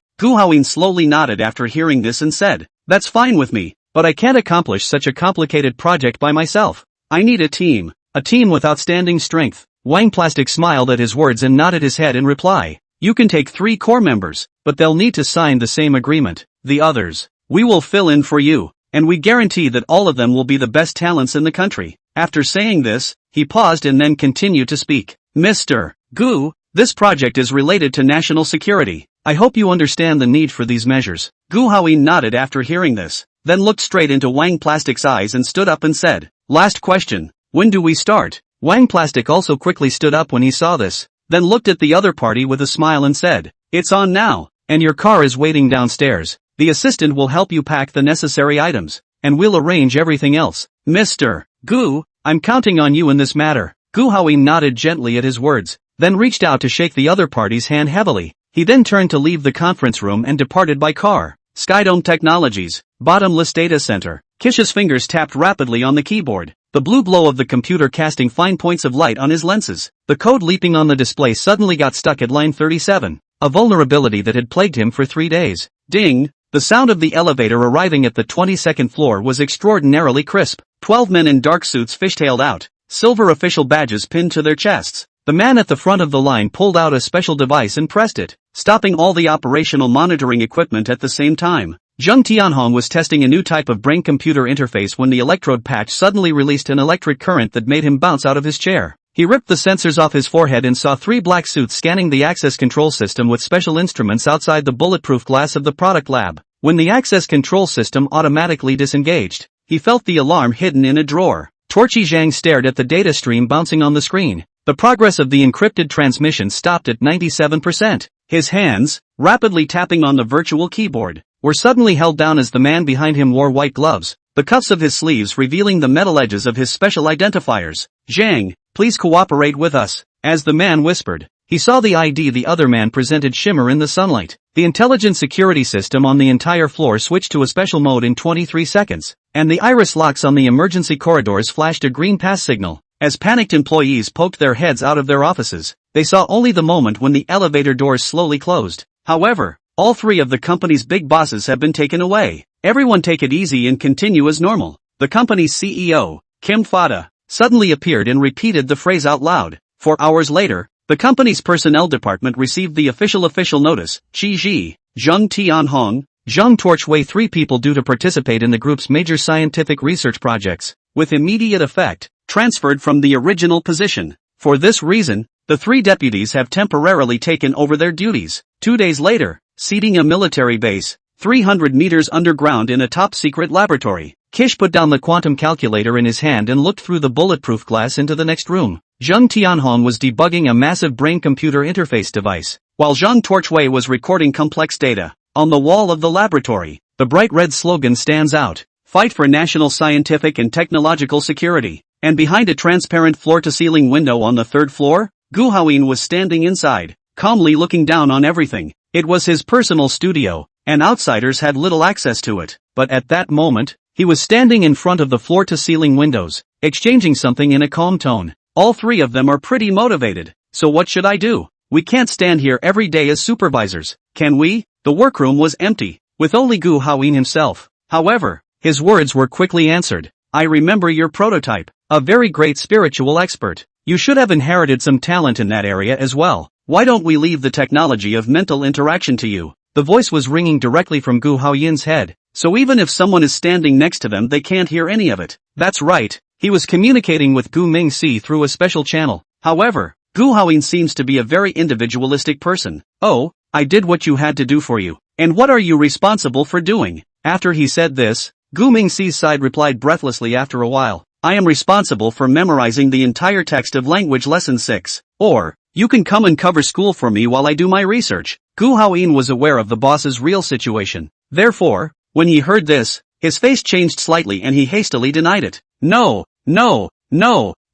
Gu Haoying slowly nodded after hearing this and said, "That's fine with me, but I can't accomplish such a complicated project by myself. I need a team with outstanding strength." Wang Plastic smiled at his words and nodded his head in reply. "You can take 3 core members, but they'll need to sign the same agreement. The others, we will fill in for you, and we guarantee that all of them will be the best talents in the country." After saying this, he paused and then continued to speak. Mr. Gu, this project is related to national security. I hope you understand the need for these measures. Gu Haoyin nodded after hearing this, then looked straight into Wang Plastic's eyes and stood up and said, Last question, when do we start? Wang Plastic also quickly stood up when he saw this, then looked at the other party with a smile and said, It's on now, and your car is waiting downstairs. The assistant will help you pack the necessary items, and we'll arrange everything else. Mr. Gu, I'm counting on you in this matter. Gu Haoyin nodded gently at his words, then reached out to shake the other party's hand heavily. He then turned to leave the conference room and departed by car. Skydome Technologies, Bottomless Data Center. Kish's fingers tapped rapidly on the keyboard, the blue glow of the computer casting fine points of light on his lenses. The code leaping on the display suddenly got stuck at line 37, a vulnerability that had plagued him for 3 days. Ding! The sound of the elevator arriving at the 22nd floor was extraordinarily crisp. 12 men in dark suits fishtailed out, silver official badges pinned to their chests. The man at the front of the line pulled out a special device and pressed it, stopping all the operational monitoring equipment at the same time. Zheng Tianhong was testing a new type of brain-computer interface when the electrode patch suddenly released an electric current that made him bounce out of his chair. He ripped the sensors off his forehead and saw 3 black suits scanning the access control system with special instruments outside the bulletproof glass of the product lab. When the access control system automatically disengaged, he felt the alarm hidden in a drawer. Torchi Zhang stared at the data stream bouncing on the screen. The progress of the encrypted transmission stopped at 97%. His hands, rapidly tapping on the virtual keyboard, were suddenly held down as the man behind him wore white gloves, the cuffs of his sleeves revealing the metal edges of his special identifiers. Zhang, please cooperate with us. As the man whispered, he saw the ID the other man presented shimmer in the sunlight. The intelligent security system on the entire floor switched to a special mode in 23 seconds, and the iris locks on the emergency corridors flashed a green pass signal. As panicked employees poked their heads out of their offices, they saw only the moment when the elevator doors slowly closed. However, all 3 of the company's big bosses have been taken away. Everyone take it easy and continue as normal. The company's CEO, Kim Fada, suddenly appeared and repeated the phrase out loud. 4 hours later, the company's personnel department received the official notice. Qi Ji, Zheng Tianhong, Zheng Torchway 3 people due to participate in the group's major scientific research projects, with immediate effect, transferred from the original position. For this reason, the 3 deputies have temporarily taken over their duties. 2 days later, seating a military base, 300 meters underground in a top-secret laboratory, Kish put down the quantum calculator in his hand and looked through the bulletproof glass into the next room. Zheng Tianhong was debugging a massive brain-computer interface device, while Zheng Torchway was recording complex data. On the wall of the laboratory, the bright red slogan stands out, Fight for National Scientific and Technological Security. And behind a transparent floor-to-ceiling window on the 3rd floor, Gu Haoyin was standing inside, calmly looking down on everything. It was his personal studio, and outsiders had little access to it. But at that moment, he was standing in front of the floor-to-ceiling windows, exchanging something in a calm tone. All 3 of them are pretty motivated, so what should I do? We can't stand here every day as supervisors, can we? The workroom was empty, with only Gu Haoyin himself. However, his words were quickly answered. I remember your prototype, a very great spiritual expert. You should have inherited some talent in that area as well. Why don't we leave the technology of mental interaction to you? The voice was ringing directly from Gu Haoyin's head, so even if someone is standing next to them they can't hear any of it. That's right, he was communicating with Gu Mingxi through a special channel. However, Gu Haoyin seems to be a very individualistic person. Oh, I did what you had to do for you. And what are you responsible for doing? After he said this, Gu Mingxi's side replied breathlessly after a while. I am responsible for memorizing the entire text of language lesson 6. Or, you can come and cover school for me while I do my research. Gu Haoyin was aware of the boss's real situation. Therefore, when he heard this, his face changed slightly and he hastily denied it. No,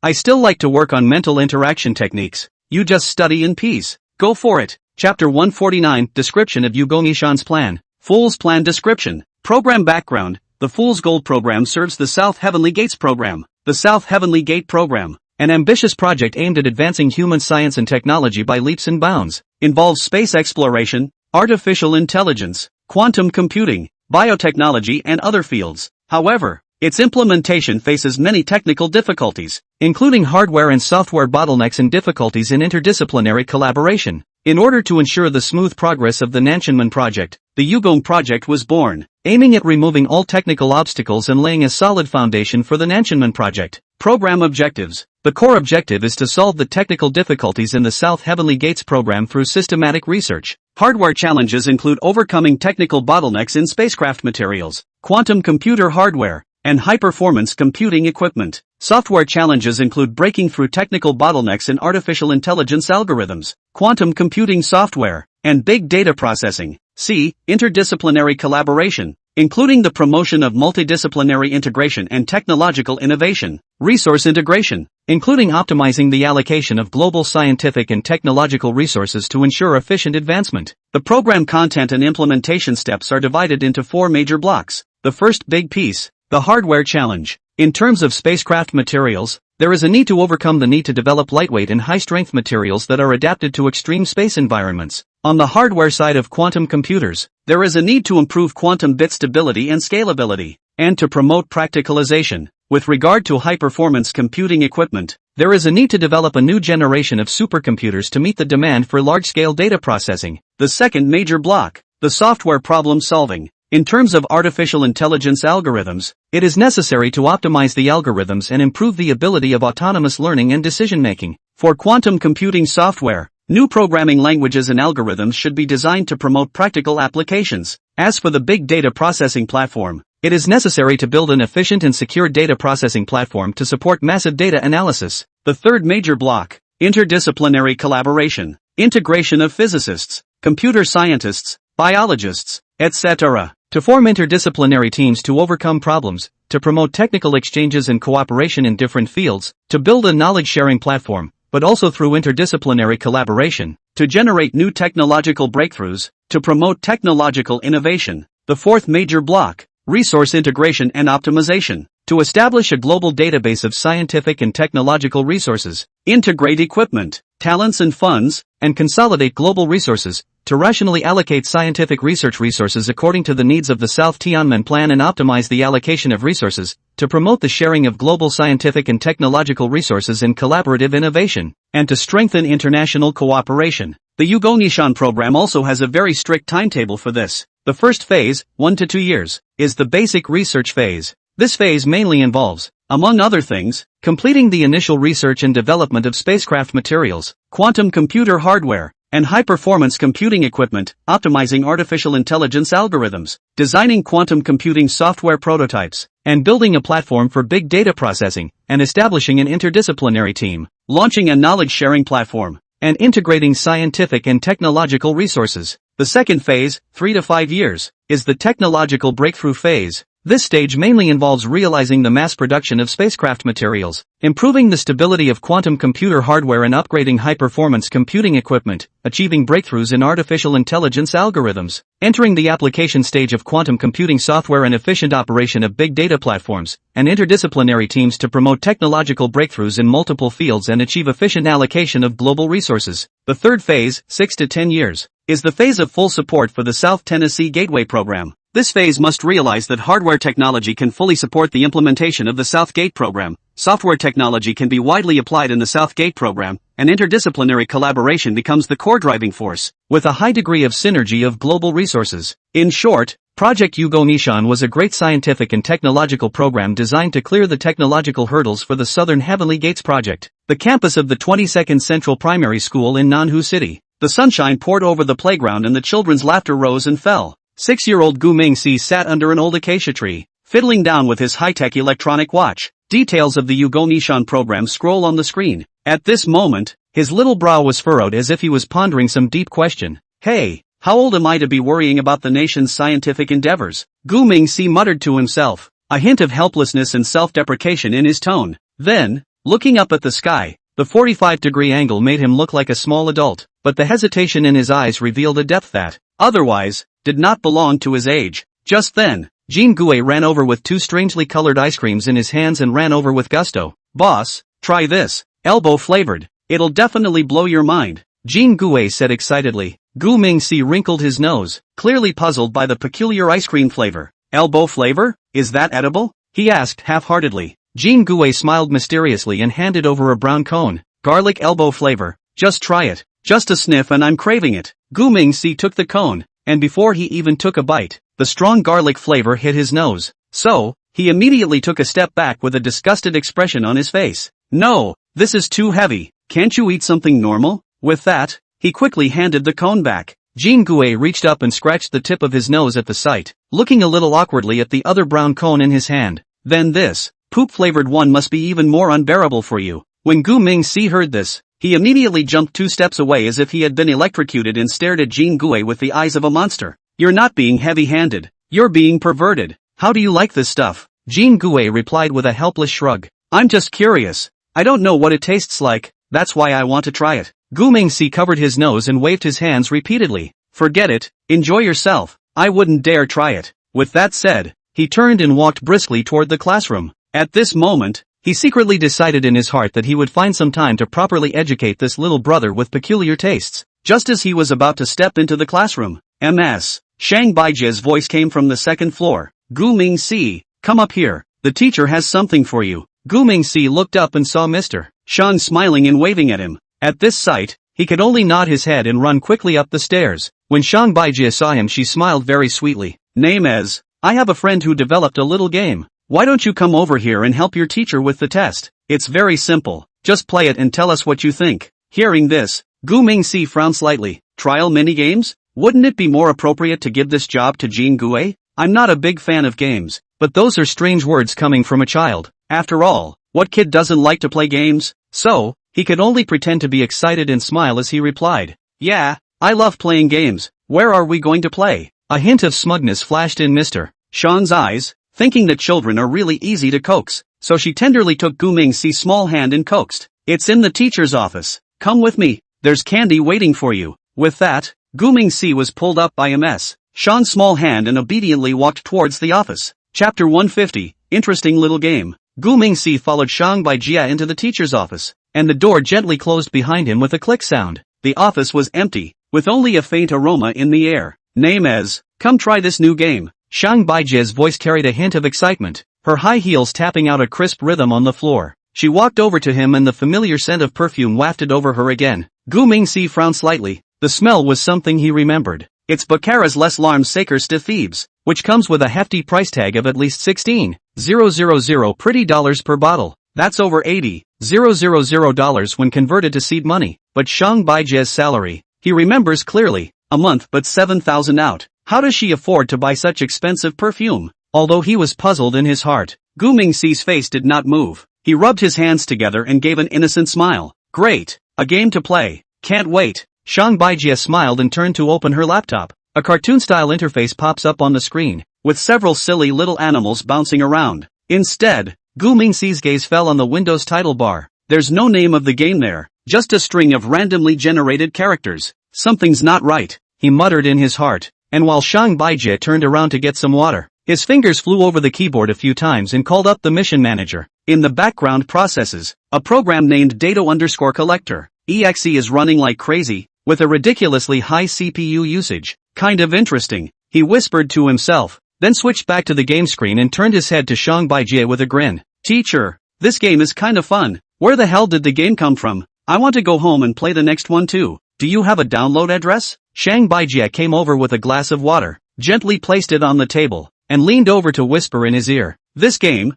I still like to work on mental interaction techniques. You just study in peace. Go for it. Chapter 149, Description of Yu Gongishan's Plan. Fool's Plan Description. Program Background. The Fool's Gold Program serves the South Heavenly Gates Program. The South Heavenly Gate Program, an ambitious project aimed at advancing human science and technology by leaps and bounds, involves space exploration, artificial intelligence, quantum computing, biotechnology and other fields. However, its implementation faces many technical difficulties, including hardware and software bottlenecks and difficulties in interdisciplinary collaboration. In order to ensure the smooth progress of the Nanshanmen project, the Yugong project was born, aiming at removing all technical obstacles and laying a solid foundation for the Nanshanmen project. Program objectives. The core objective is to solve the technical difficulties in the South Heavenly Gates program through systematic research. Hardware challenges include overcoming technical bottlenecks in spacecraft materials, quantum computer hardware, and high-performance computing equipment. Software challenges include breaking through technical bottlenecks in artificial intelligence algorithms, quantum computing software, and big data processing. C. Interdisciplinary collaboration, including the promotion of multidisciplinary integration and technological innovation. Resource integration, including optimizing the allocation of global scientific and technological resources to ensure efficient advancement. The program content and implementation steps are divided into 4 major blocks. The first big piece, the hardware challenge. In terms of spacecraft materials, there is a need to overcome the need to develop lightweight and high-strength materials that are adapted to extreme space environments. On the hardware side of quantum computers, there is a need to improve quantum bit stability and scalability, and to promote practicalization. With regard to high-performance computing equipment, there is a need to develop a new generation of supercomputers to meet the demand for large-scale data processing. The second major block, the software problem solving. In terms of artificial intelligence algorithms, it is necessary to optimize the algorithms and improve the ability of autonomous learning and decision-making. For quantum computing software, new programming languages and algorithms should be designed to promote practical applications. As for the big data processing platform, it is necessary to build an efficient and secure data processing platform to support massive data analysis. The third major block, interdisciplinary collaboration, integration of physicists, computer scientists, biologists, etc. to form interdisciplinary teams to overcome problems, to promote technical exchanges and cooperation in different fields, to build a knowledge-sharing platform, but also through interdisciplinary collaboration, to generate new technological breakthroughs, to promote technological innovation. The fourth major block, resource integration and optimization, to establish a global database of scientific and technological resources, integrate equipment, talents and funds, and consolidate global resources, to rationally allocate scientific research resources according to the needs of the South Tiananmen Plan and optimize the allocation of resources, to promote the sharing of global scientific and technological resources and collaborative innovation, and to strengthen international cooperation. The Yugo Nishan program also has a very strict timetable for this. The first phase, 1 to 2 years, is the basic research phase. This phase mainly involves, among other things, completing the initial research and development of spacecraft materials, quantum computer hardware, and high-performance computing equipment, optimizing artificial intelligence algorithms, designing quantum computing software prototypes, and building a platform for big data processing, and establishing an interdisciplinary team, launching a knowledge-sharing platform, and integrating scientific and technological resources. The second phase, 3 to 5 years, is the technological breakthrough phase. This stage mainly involves realizing the mass production of spacecraft materials, improving the stability of quantum computer hardware and upgrading high-performance computing equipment, achieving breakthroughs in artificial intelligence algorithms, entering the application stage of quantum computing software and efficient operation of big data platforms, and interdisciplinary teams to promote technological breakthroughs in multiple fields and achieve efficient allocation of global resources. The third phase, 6 to 10 years, is the phase of full support for the South Tennessee Gateway program. This phase must realize that hardware technology can fully support the implementation of the South Gate program, software technology can be widely applied in the South Gate program, and interdisciplinary collaboration becomes the core driving force, with a high degree of synergy of global resources. In short, Project Yugo Nishan was a great scientific and technological program designed to clear the technological hurdles for the Southern Heavenly Gates project. The campus of the 22nd Central Primary School in Nanhu City. The sunshine poured over the playground and the children's laughter rose and fell. 6-year-old Gu Mingxi sat under an old acacia tree, fiddling down with his high-tech electronic watch. Details of the Yugo Nishan program scroll on the screen. At this moment, his little brow was furrowed as if he was pondering some deep question. Hey, how old am I to be worrying about the nation's scientific endeavors? Gu Mingxi muttered to himself, a hint of helplessness and self-deprecation in his tone. Then, looking up at the sky, the 45-degree angle made him look like a small adult, but the hesitation in his eyes revealed a depth that, otherwise, did not belong to his age. Just then, Jean Gue ran over with 2 strangely colored ice creams in his hands and ran over with gusto. Boss, try this. Elbow flavored. It'll definitely blow your mind. Jean Gue said excitedly. Gu Mingxi wrinkled his nose, clearly puzzled by the peculiar ice cream flavor. Elbow flavor? Is that edible? He asked half-heartedly. Jean Gue smiled mysteriously and handed over a brown cone. Garlic elbow flavor. Just try it. Just a sniff and I'm craving it. Gu Mingxi took the cone, and before he even took a bite, the strong garlic flavor hit his nose. So, he immediately took a step back with a disgusted expression on his face. No, this is too heavy, can't you eat something normal? With that, he quickly handed the cone back. Jin Gue reached up and scratched the tip of his nose at the sight, looking a little awkwardly at the other brown cone in his hand. Then this, poop-flavored one must be even more unbearable for you. When Gu Mingxi heard this, he immediately jumped 2 steps away as if he had been electrocuted and stared at Jin Gue with the eyes of a monster. You're not being heavy-handed, you're being perverted. How do you like this stuff? Jin Gue replied with a helpless shrug. I'm just curious. I don't know what it tastes like, that's why I want to try it. Gu Mingxi covered his nose and waved his hands repeatedly. Forget it, enjoy yourself, I wouldn't dare try it. With that said, he turned and walked briskly toward the classroom. At this moment, he secretly decided in his heart that he would find some time to properly educate this little brother with peculiar tastes. Just as he was about to step into the classroom, Ms. Shang Baijia's voice came from the second floor. Gu Mingxi, come up here, the teacher has something for you. Gu Mingxi looked up and saw Mr. Shang smiling and waving at him. At this sight, he could only nod his head and run quickly up the stairs. When Shang Baijia saw him, she smiled very sweetly. Name as, I have a friend who developed a little game. Why don't you come over here and help your teacher with the test? It's very simple, just play it and tell us what you think. Hearing this, Gu Mingxi frowned slightly. Trial mini-games? Wouldn't it be more appropriate to give this job to Jin Gue? I'm not a big fan of games, but those are strange words coming from a child. After all, what kid doesn't like to play games? So, he could only pretend to be excited and smile as he replied. Yeah, I love playing games. Where are we going to play? A hint of smugness flashed in Mr. Shang's eyes, thinking that children are really easy to coax, so she tenderly took Gu Mingxi's small hand and coaxed. It's in the teacher's office. Come with me, there's candy waiting for you. With that, Gu Mingxi was pulled up by Ms. Shang's small hand and obediently walked towards the office. Chapter 150, Interesting Little Game. Gu Mingxi followed Shang Baijia into the teacher's office, and the door gently closed behind him with a click sound. The office was empty, with only a faint aroma in the air. Name as, come try this new game. Shang Baijia's voice carried a hint of excitement, her high heels tapping out a crisp rhythm on the floor. She walked over to him and the familiar scent of perfume wafted over her again. Gu Mingxi frowned slightly. The smell was something he remembered. It's Baccarat's Les Larmes Sacres de Thebes, which comes with a hefty price tag of at least 16,000 pretty dollars per bottle. That's over $80,000 when converted to seed money. But Shang Baijia's salary, he remembers clearly, a month but 7,000 out. How does she afford to buy such expensive perfume? Although he was puzzled in his heart, Gu Mingxi's face did not move. He rubbed his hands together and gave an innocent smile. Great, a game to play. Can't wait. Shang Baijia smiled and turned to open her laptop. A cartoon-style interface pops up on the screen, with several silly little animals bouncing around. Instead, Gu Mingxi's gaze fell on the Windows title bar. There's no name of the game there, just a string of randomly generated characters. Something's not right, he muttered in his heart, and while Shang Baijia turned around to get some water, his fingers flew over the keyboard a few times and called up the mission manager. In the background processes, a program named Data_Collector, EXE is running like crazy, with a ridiculously high CPU usage. Kind of interesting, he whispered to himself, then switched back to the game screen and turned his head to Shang Baijia with a grin. Teacher, this game is kinda fun. Where the hell did the game come from? I want to go home and play the next one too. Do you have a download address? Shang Baijia came over with a glass of water, gently placed it on the table, and leaned over to whisper in his ear. This game,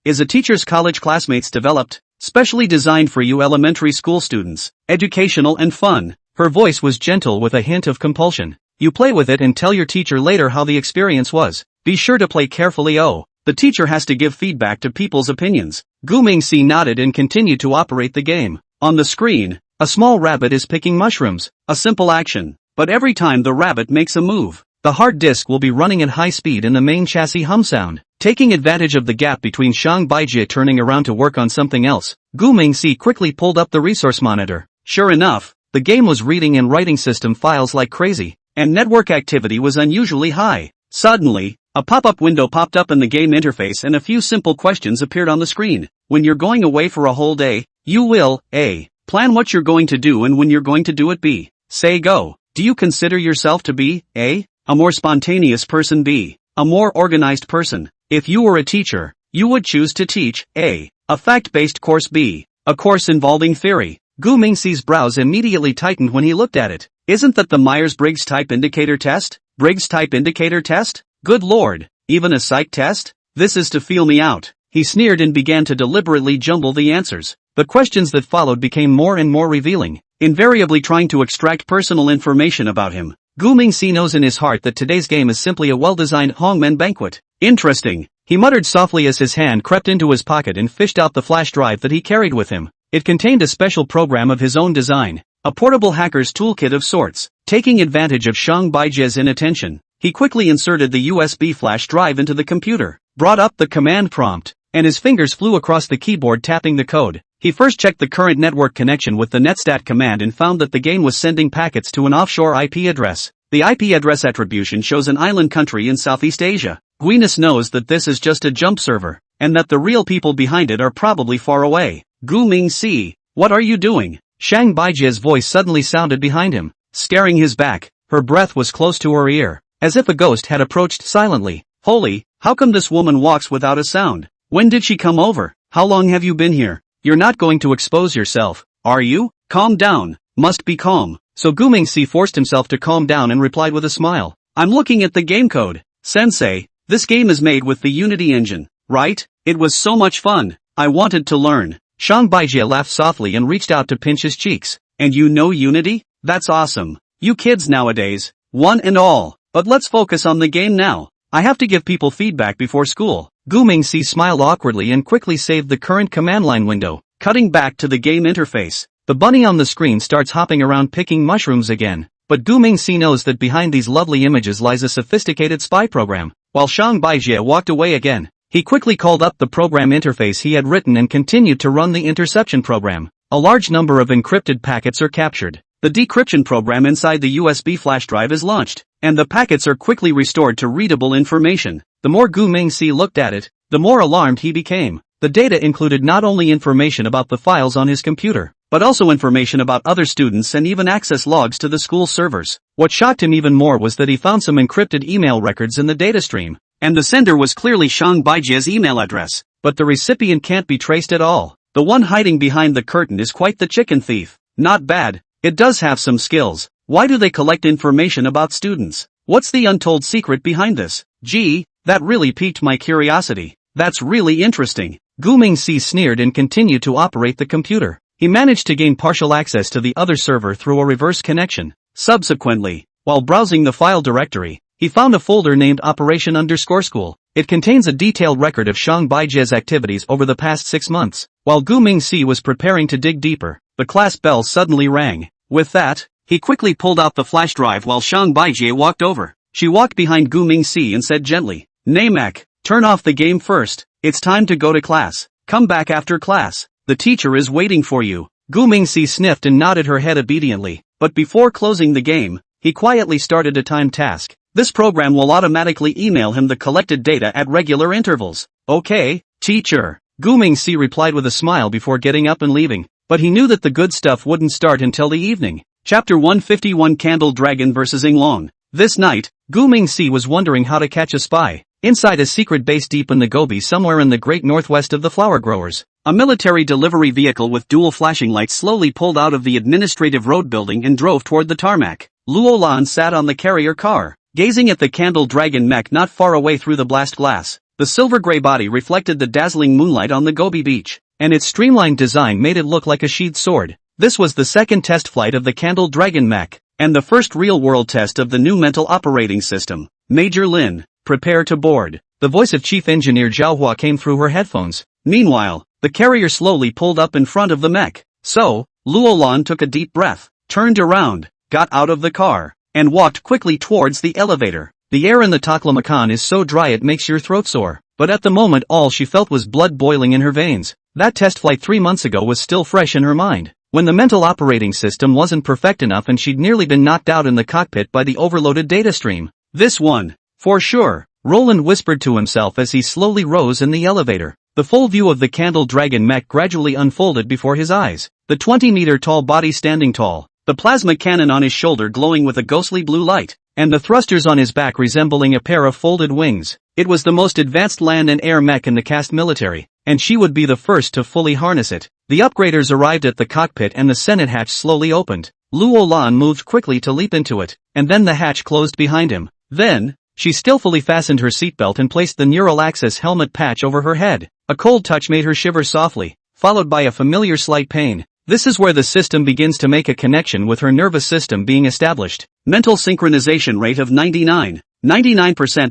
is a teacher's college classmates developed, specially designed for you elementary school students, educational and fun. Her voice was gentle with a hint of compulsion. You play with it and tell your teacher later how the experience was. Be sure to play carefully. The teacher has to give feedback to people's opinions. Gu Mingxi nodded and continued to operate the game. On the screen, a small rabbit is picking mushrooms, a simple action, but every time the rabbit makes a move, the hard disk will be running at high speed and the main chassis hum sound. Taking advantage of the gap between Shang Baijia turning around to work on something else, Gu Mingxi quickly pulled up the resource monitor. Sure enough, the game was reading and writing system files like crazy, and network activity was unusually high. Suddenly, a pop-up window popped up in the game interface and a few simple questions appeared on the screen. When you're going away for a whole day, you will, A. Plan what you're going to do and when you're going to do it. B. Say go. Do you consider yourself to be, A. a more spontaneous person, B. a more organized person? If you were a teacher, you would choose to teach, A. a fact-based course, B. a course involving theory. Gu Mingxi's brows immediately tightened when he looked at it. Isn't that the Myers-Briggs Type Indicator Test? Briggs Type Indicator Test? Good lord, even a psych test? This is to feel me out. He sneered and began to deliberately jumble the answers. The questions that followed became more and more revealing, invariably trying to extract personal information about him. Gu Mingxi knows in his heart that today's game is simply a well-designed hongmen banquet. Interesting, he muttered softly as his hand crept into his pocket and fished out the flash drive that he carried with him. It contained a special program of his own design, a portable hacker's toolkit of sorts. Taking advantage of Shang Baijie's inattention, he quickly inserted the USB flash drive into the computer, brought up the command prompt, and his fingers flew across the keyboard tapping the code. He first checked the current network connection with the netstat command and found that the game was sending packets to an offshore IP address. The IP address attribution shows an island country in Southeast Asia. Guinness knows that this is just a jump server, and that the real people behind it are probably far away. Gu Mingxi, what are you doing? Shang Baijie's voice suddenly sounded behind him. Scaring his back, her breath was close to her ear, as if a ghost had approached silently. Holy, how come this woman walks without a sound? When did she come over? How long have you been here? You're not going to expose yourself, are you? Calm down, must be calm. So Gu Mingxi forced himself to calm down and replied with a smile. I'm looking at the game code. Sensei, this game is made with the Unity engine, right? It was so much fun. I wanted to learn. Shang Baijie laughed softly and reached out to pinch his cheeks. And you know Unity? That's awesome. You kids nowadays, one and all. But let's focus on the game now. I have to give people feedback before school. Gu Mingxi smiled awkwardly and quickly saved the current command line window. Cutting back to the game interface, the bunny on the screen starts hopping around picking mushrooms again. But Gu Mingxi knows that behind these lovely images lies a sophisticated spy program. While Shang Baijie walked away again, he quickly called up the program interface he had written and continued to run the interception program. A large number of encrypted packets are captured. The decryption program inside the USB flash drive is launched, and the packets are quickly restored to readable information. The more Gu Mingxi looked at it, the more alarmed he became. The data included not only information about the files on his computer, but also information about other students and even access logs to the school servers. What shocked him even more was that he found some encrypted email records in the data stream, and the sender was clearly Shang Baijie's email address, but the recipient can't be traced at all. The one hiding behind the curtain is quite the chicken thief. Not bad. It does have some skills. Why do they collect information about students? What's the untold secret behind this? Gee, that really piqued my curiosity. That's really interesting. Gu Mingxi sneered and continued to operate the computer. He managed to gain partial access to the other server through a reverse connection. Subsequently, while browsing the file directory, he found a folder named Operation_School. It contains a detailed record of Shang Baijie's activities over the past 6 months. While Gu Mingxi was preparing to dig deeper, the class bell suddenly rang. With that, he quickly pulled out the flash drive while Shang Baijie walked over. She walked behind Gu Mingxi and said gently, Namak, turn off the game first. It's time to go to class. Come back after class. The teacher is waiting for you. Gu Mingxi sniffed and nodded her head obediently, but before closing the game, he quietly started a timed task. This program will automatically email him the collected data at regular intervals. Okay, teacher. Gu Mingxi replied with a smile before getting up and leaving, but he knew that the good stuff wouldn't start until the evening. Chapter 151 Candle Dragon vs. Yinglong. This night, Gu Mingxi was wondering how to catch a spy. Inside a secret base deep in the Gobi somewhere in the great northwest of the flower growers, a military delivery vehicle with dual flashing lights slowly pulled out of the administrative road building and drove toward the tarmac. Luo Lan sat on the carrier car, gazing at the Candle Dragon mech not far away through the blast glass. The silver-gray body reflected the dazzling moonlight on the Gobi beach, and its streamlined design made it look like a sheathed sword. This was the second test flight of the Candle Dragon mech, and the first real-world test of the new mental operating system. Major Lin, prepare to board. The voice of Chief Engineer Zhao Hua came through her headphones. Meanwhile, the carrier slowly pulled up in front of the mech. So, Luo Lan took a deep breath, turned around, got out of the car, and walked quickly towards the elevator. The air in the Taklamakan is so dry it makes your throat sore, but at the moment all she felt was blood boiling in her veins. That test flight 3 months ago was still fresh in her mind, when the mental operating system wasn't perfect enough and she'd nearly been knocked out in the cockpit by the overloaded data stream. This one, for sure, Roland whispered to himself as he slowly rose in the elevator. The full view of the Candle Dragon mech gradually unfolded before his eyes. The 20-meter-tall body standing tall, the plasma cannon on his shoulder glowing with a ghostly blue light, and the thrusters on his back resembling a pair of folded wings. It was the most advanced land and air mech in the cast military, and she would be the first to fully harness it. The upgraders arrived at the cockpit and the Senate hatch slowly opened. Luo Lan moved quickly to leap into it, and then the hatch closed behind him. Then, she skillfully fastened her seatbelt and placed the neural access helmet patch over her head. A cold touch made her shiver softly. followed by a familiar slight pain. This is where the system begins to make a connection with her nervous system being established. Mental synchronization rate of 99%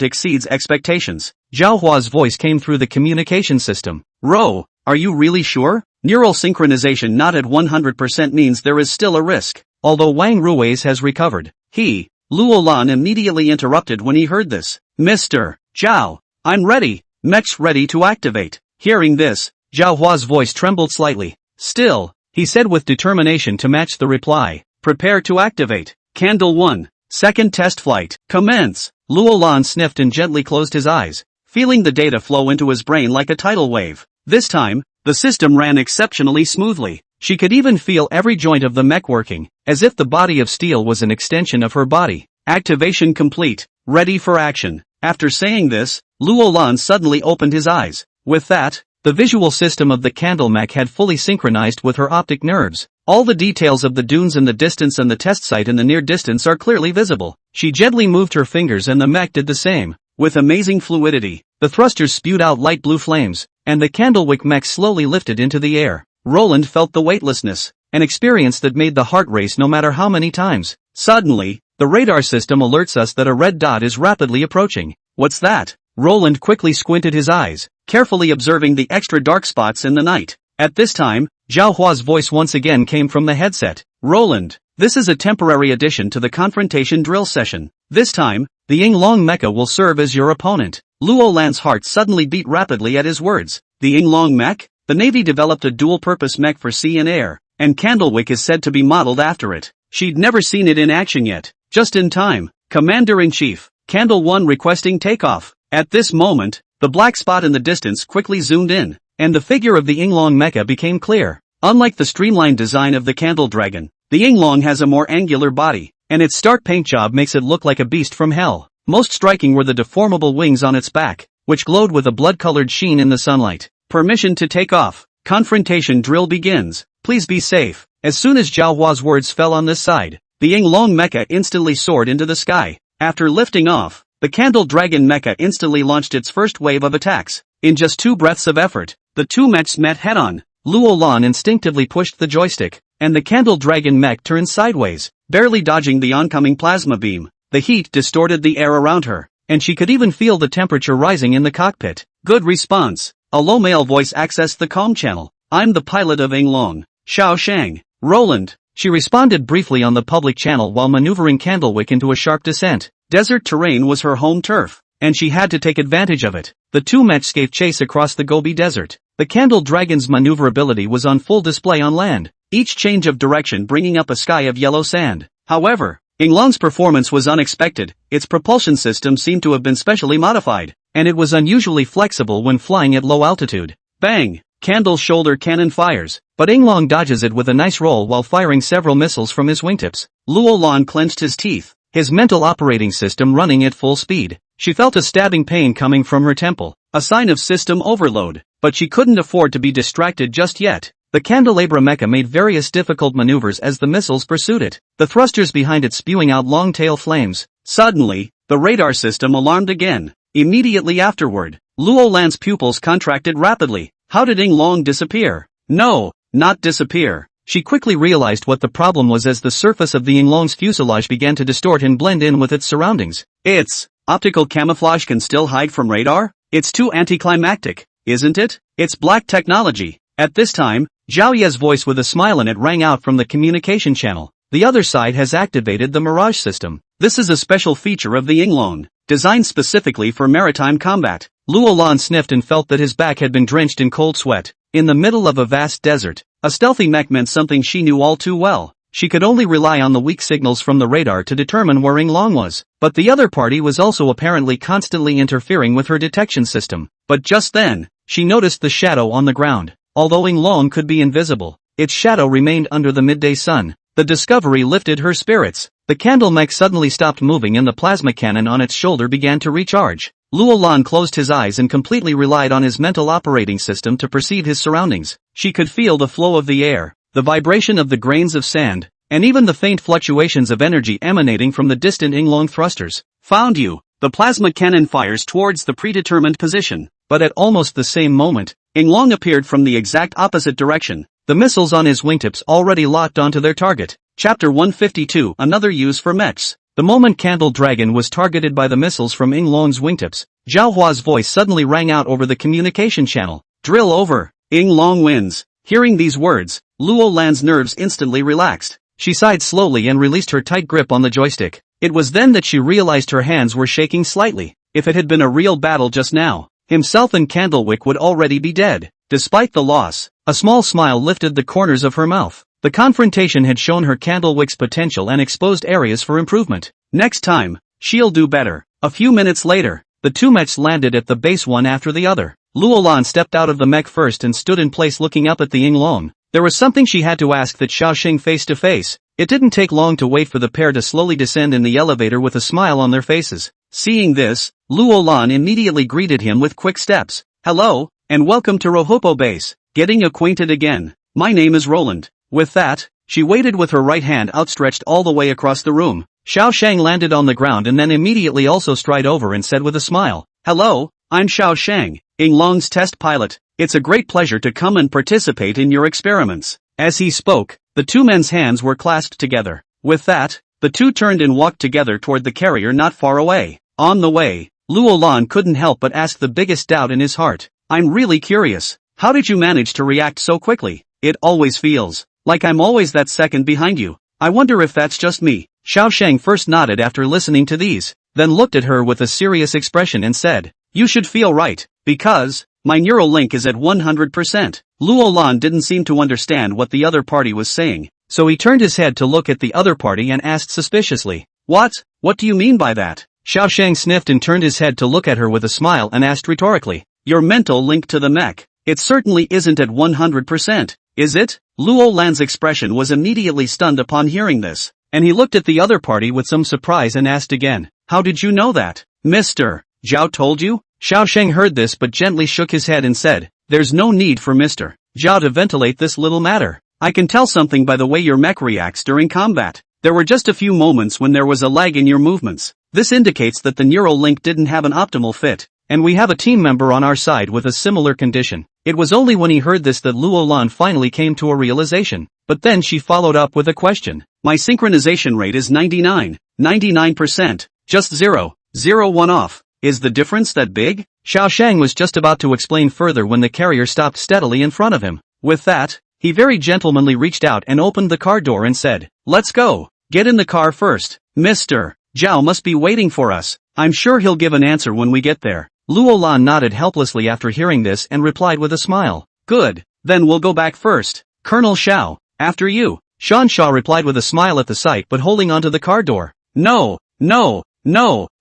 exceeds expectations. Zhao Hua's voice came through the communication system. Ro, are you really sure? Neural synchronization not at 100% means there is still a risk. Although Wang Rui's has recovered, Luo Lan immediately interrupted when he heard this. Mr. Zhao, I'm ready. Mech's ready to activate. Hearing this, Zhao Hua's voice trembled slightly. Still, he said with determination to match the reply. Prepare to activate. Candle 1. Second test flight. Commence. Luo Lan sniffed and gently closed his eyes, feeling the data flow into his brain like a tidal wave. This time, the system ran exceptionally smoothly. She could even feel every joint of the mech working, as if the body of steel was an extension of her body. Activation complete. Ready for action. After saying this, Luo Lan suddenly opened his eyes. With that, the visual system of the candle mech had fully synchronized with her optic nerves. All the details of the dunes in the distance and the test site in the near distance are clearly visible. She gently moved her fingers and the mech did the same. With amazing fluidity, the thrusters spewed out light blue flames, and the candlewick mech slowly lifted into the air. Roland felt the weightlessness, an experience that made the heart race no matter how many times. Suddenly, the radar system alerts us that a red dot is rapidly approaching. What's that? Roland quickly squinted his eyes, carefully observing the extra dark spots in the night. At this time, Zhao Hua's voice once again came from the headset. Roland, this is a temporary addition to the confrontation drill session. This time, the Yinglong mecha will serve as your opponent. Luo Lan's heart suddenly beat rapidly at his words. The Yinglong mech? The Navy developed a dual-purpose mech for sea and air, and Candlewick is said to be modeled after it. She'd never seen it in action yet. Just in time. Commander-in-Chief, Candle 1 requesting takeoff. At this moment, the black spot in the distance quickly zoomed in, and the figure of the Yinglong mecha became clear. Unlike the streamlined design of the Candle Dragon, the Yinglong has a more angular body, and its stark paint job makes it look like a beast from hell. Most striking were the deformable wings on its back, which glowed with a blood-colored sheen in the sunlight. Permission to take off. Confrontation drill begins. Please be safe. As soon as Zhao Hua's words fell on this side, the Yinglong mecha instantly soared into the sky. After lifting off, the Candle Dragon mecha instantly launched its first wave of attacks. In just 2 breaths of effort, the two mechs met head-on. Luo Lan instinctively pushed the joystick, and the Candle Dragon mech turned sideways, barely dodging the oncoming plasma beam. The heat distorted the air around her, and she could even feel the temperature rising in the cockpit. Good response. A low male voice accessed the comm channel. I'm the pilot of Yinglong, Xiao Shang. Roland. She responded briefly on the public channel while maneuvering Candlewick into a sharp descent. Desert terrain was her home turf, and she had to take advantage of it. The two mechs gave chase across the Gobi Desert. The Candle Dragon's maneuverability was on full display on land, each change of direction bringing up a sky of yellow sand. However, Yinglong's performance was unexpected. Its propulsion system seemed to have been specially modified, and it was unusually flexible when flying at low altitude. Bang! Candle's shoulder cannon fires, but Yinglong dodges it with a nice roll while firing several missiles from his wingtips. Luo Lan clenched his teeth, his mental operating system running at full speed. She felt a stabbing pain coming from her temple, a sign of system overload, but she couldn't afford to be distracted just yet. The Candelabra mecha made various difficult maneuvers as the missiles pursued it, the thrusters behind it spewing out long tail flames. Suddenly, the radar system alarmed again. Immediately afterward, Luo Lan's pupils contracted rapidly. How did Yinglong disappear? No, not disappear. She quickly realized what the problem was as the surface of the Yinglong's fuselage began to distort and blend in with its surroundings. It's optical camouflage can still hide from radar? It's too anticlimactic, isn't it? It's black technology. At this time, Zhao Ye's voice with a smile in it rang out from the communication channel. The other side has activated the Mirage system. This is a special feature of the Yinglong, designed specifically for maritime combat. Luo Lan sniffed and felt that his back had been drenched in cold sweat. In the middle of a vast desert, a stealthy mech meant something she knew all too well. She could only rely on the weak signals from the radar to determine where Yinglong was. But the other party was also apparently constantly interfering with her detection system. But just then, she noticed the shadow on the ground. Although Yinglong could be invisible, its shadow remained under the midday sun. The discovery lifted her spirits. The candle mech suddenly stopped moving and the plasma cannon on its shoulder began to recharge. Luo Lan closed his eyes and completely relied on his mental operating system to perceive his surroundings. She could feel the flow of the air, the vibration of the grains of sand, and even the faint fluctuations of energy emanating from the distant Yinglong thrusters. Found you. The plasma cannon fires towards the predetermined position. But at almost the same moment, Long appeared from the exact opposite direction, the missiles on his wingtips already locked onto their target. Chapter 152 Another use for mechs. The moment Candle Dragon was targeted by the missiles from Long's wingtips, Zhao Hua's voice suddenly rang out over the communication channel. Drill over. Long wins. Hearing these words, Luo Lan's nerves instantly relaxed. She sighed slowly and released her tight grip on the joystick. It was then that she realized her hands were shaking slightly. If it had been a real battle just now, himself and Candlewick would already be dead. Despite the loss, a small smile lifted the corners of her mouth. The confrontation had shown her Candlewick's potential and exposed areas for improvement. Next time, she'll do better. A few minutes later, the two mechs landed at the base one after the other. Luo Lan stepped out of the mech first and stood in place looking up at the Long. There was something she had to ask that Xiaoxing face to face. It didn't take long to wait for the pair to slowly descend in the elevator with a smile on their faces. Seeing this, Luo Lan immediately greeted him with quick steps. Hello, and welcome to Rohopo Base. Getting acquainted again. My name is Roland. With that, she waited with her right hand outstretched all the way across the room. Xiaoxing landed on the ground and then immediately also stride over and said with a smile. Hello, I'm Xiaoxing, Long's test pilot. It's a great pleasure to come and participate in your experiments. As he spoke, the two men's hands were clasped together. With that, the two turned and walked together toward the carrier not far away. On the way, Luo Lan couldn't help but ask the biggest doubt in his heart. I'm really curious. How did you manage to react so quickly? It always feels like I'm always that second behind you. I wonder if that's just me. Xiaoxing first nodded after listening to these, then looked at her with a serious expression and said, you should feel right, because my neural link is at 100%. Luo Lan didn't seem to understand what the other party was saying, so he turned his head to look at the other party and asked suspiciously, What do you mean by that? Xiaoxing sniffed and turned his head to look at her with a smile and asked rhetorically, your mental link to the mech. It certainly isn't at 100%, is it? Luo Lan's expression was immediately stunned upon hearing this, and he looked at the other party with some surprise and asked again, how did you know that? Mr. Zhao told you? Xiaoxing heard this but gently shook his head and said, there's no need for Mr. Zhao to ventilate this little matter. I can tell something by the way your mech reacts during combat. There were just a few moments when there was a lag in your movements. This indicates that the neural link didn't have an optimal fit, and we have a team member on our side with a similar condition. It was only when he heard this that Luo Lan finally came to a realization, but then she followed up with a question. My synchronization rate is 99%, just 0.01 off. Is the difference that big? Xiaoxing was just about to explain further when the carrier stopped steadily in front of him. With that, he very gentlemanly reached out and opened the car door and said, let's go. Get in the car first. Mr. Zhao must be waiting for us. I'm sure he'll give an answer when we get there. Luo Lan nodded helplessly after hearing this and replied with a smile. Good, then we'll go back first. Colonel Xiao, after you. Shan Shao replied with a smile at the sight but holding onto the car door. No,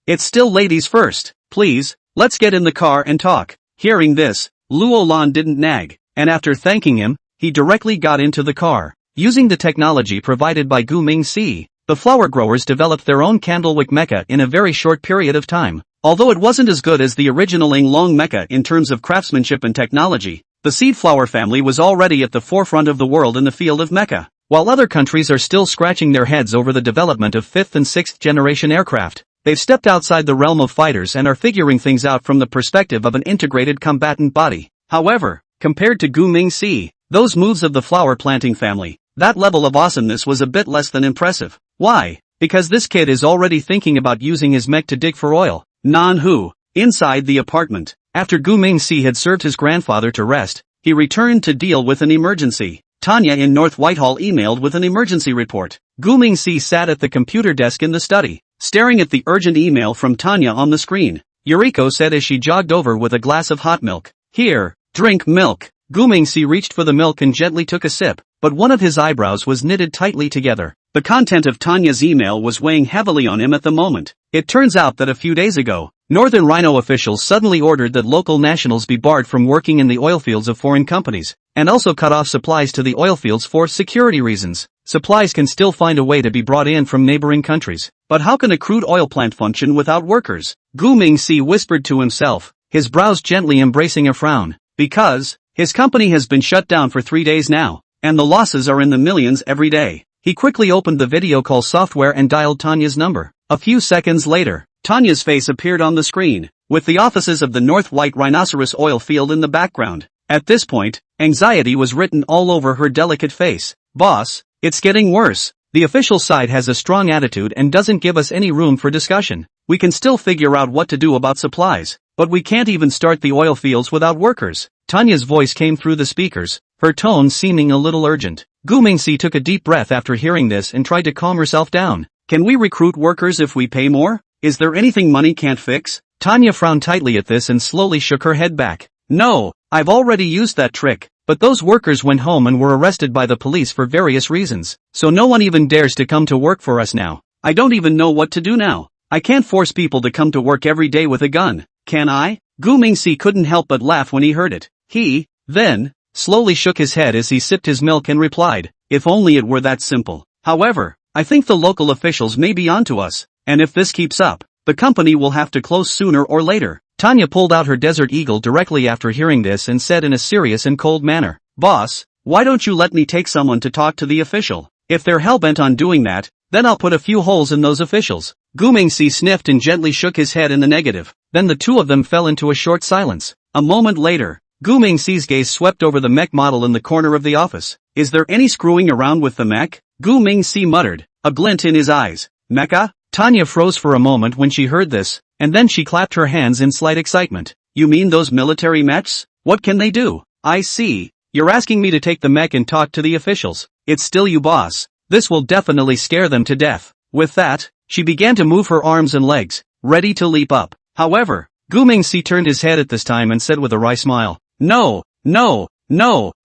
it's still ladies first. Please, let's get in the car and talk. Hearing this, Luo Lan didn't nag, and after thanking him, he directly got into the car. Using the technology provided by Gu Mingxi, the flower growers developed their own Candlewick mecha in a very short period of time. Although it wasn't as good as the original Long mecha in terms of craftsmanship and technology, the seed flower family was already at the forefront of the world in the field of mecha. While other countries are still scratching their heads over the development of 5th and 6th generation aircraft, they've stepped outside the realm of fighters and are figuring things out from the perspective of an integrated combatant body. However, compared to Gu Mingxi, those moves of the flower planting family, that level of awesomeness was a bit less than impressive. Why? Because this kid is already thinking about using his mech to dig for oil. Nanhu. Inside the apartment, after Gu Mingxi had served his grandfather to rest, he returned to deal with an emergency. Tanya in North Whitehall emailed with an emergency report. Gu Mingxi sat at the computer desk in the study, staring at the urgent email from Tanya on the screen. Yuriko said as she jogged over with a glass of hot milk. Here, drink milk. Gu Mingxi reached for the milk and gently took a sip, but one of his eyebrows was knitted tightly together. The content of Tanya's email was weighing heavily on him at the moment. It turns out that a few days ago, Northern Rhino officials suddenly ordered that local nationals be barred from working in the oil fields of foreign companies, and also cut off supplies to the oil fields for security reasons. Supplies can still find a way to be brought in from neighboring countries, but how can a crude oil plant function without workers? Gu Mingxi whispered to himself, his brows gently embracing a frown, because his company has been shut down for 3 days now, and the losses are in the millions every day. He quickly opened the video call software and dialed Tanya's number. A few seconds later, Tanya's face appeared on the screen, with the offices of the North White Rhinoceros oil field in the background. At this point, anxiety was written all over her delicate face. Boss, it's getting worse. The official side has a strong attitude and doesn't give us any room for discussion. We can still figure out what to do about supplies, but we can't even start the oil fields without workers. Tanya's voice came through the speakers, her tone seeming a little urgent. Gu Mingxi took a deep breath after hearing this and tried to calm herself down. Can we recruit workers if we pay more? Is there anything money can't fix? Tanya frowned tightly at this and slowly shook her head back. No, I've already used that trick. But those workers went home and were arrested by the police for various reasons, so no one even dares to come to work for us now. I don't even know what to do now. I can't force people to come to work every day with a gun, can I? Gu Mingxi couldn't help but laugh when he heard it. He, then, slowly shook his head as he sipped his milk and replied, if only it were that simple. However, I think the local officials may be onto us, and if this keeps up, the company will have to close sooner or later. Tanya pulled out her Desert Eagle directly after hearing this and said in a serious and cold manner, Boss, why don't you let me take someone to talk to the official? If they're hell-bent on doing that, then I'll put a few holes in those officials. Gu Mingxi sniffed and gently shook his head in the negative. Then the two of them fell into a short silence. A moment later, Gu Mingxi's gaze swept over the mech model in the corner of the office. Is there any screwing around with the mech? Gu Mingxi muttered, a glint in his eyes. Mecha? Tanya froze for a moment when she heard this, and then she clapped her hands in slight excitement. You mean those military mechs? What can they do? I see. You're asking me to take the mech and talk to the officials. It's still you, boss. This will definitely scare them to death. With that, she began to move her arms and legs, ready to leap up. However, Gu Mingxi turned his head at this time and said with a wry smile, No,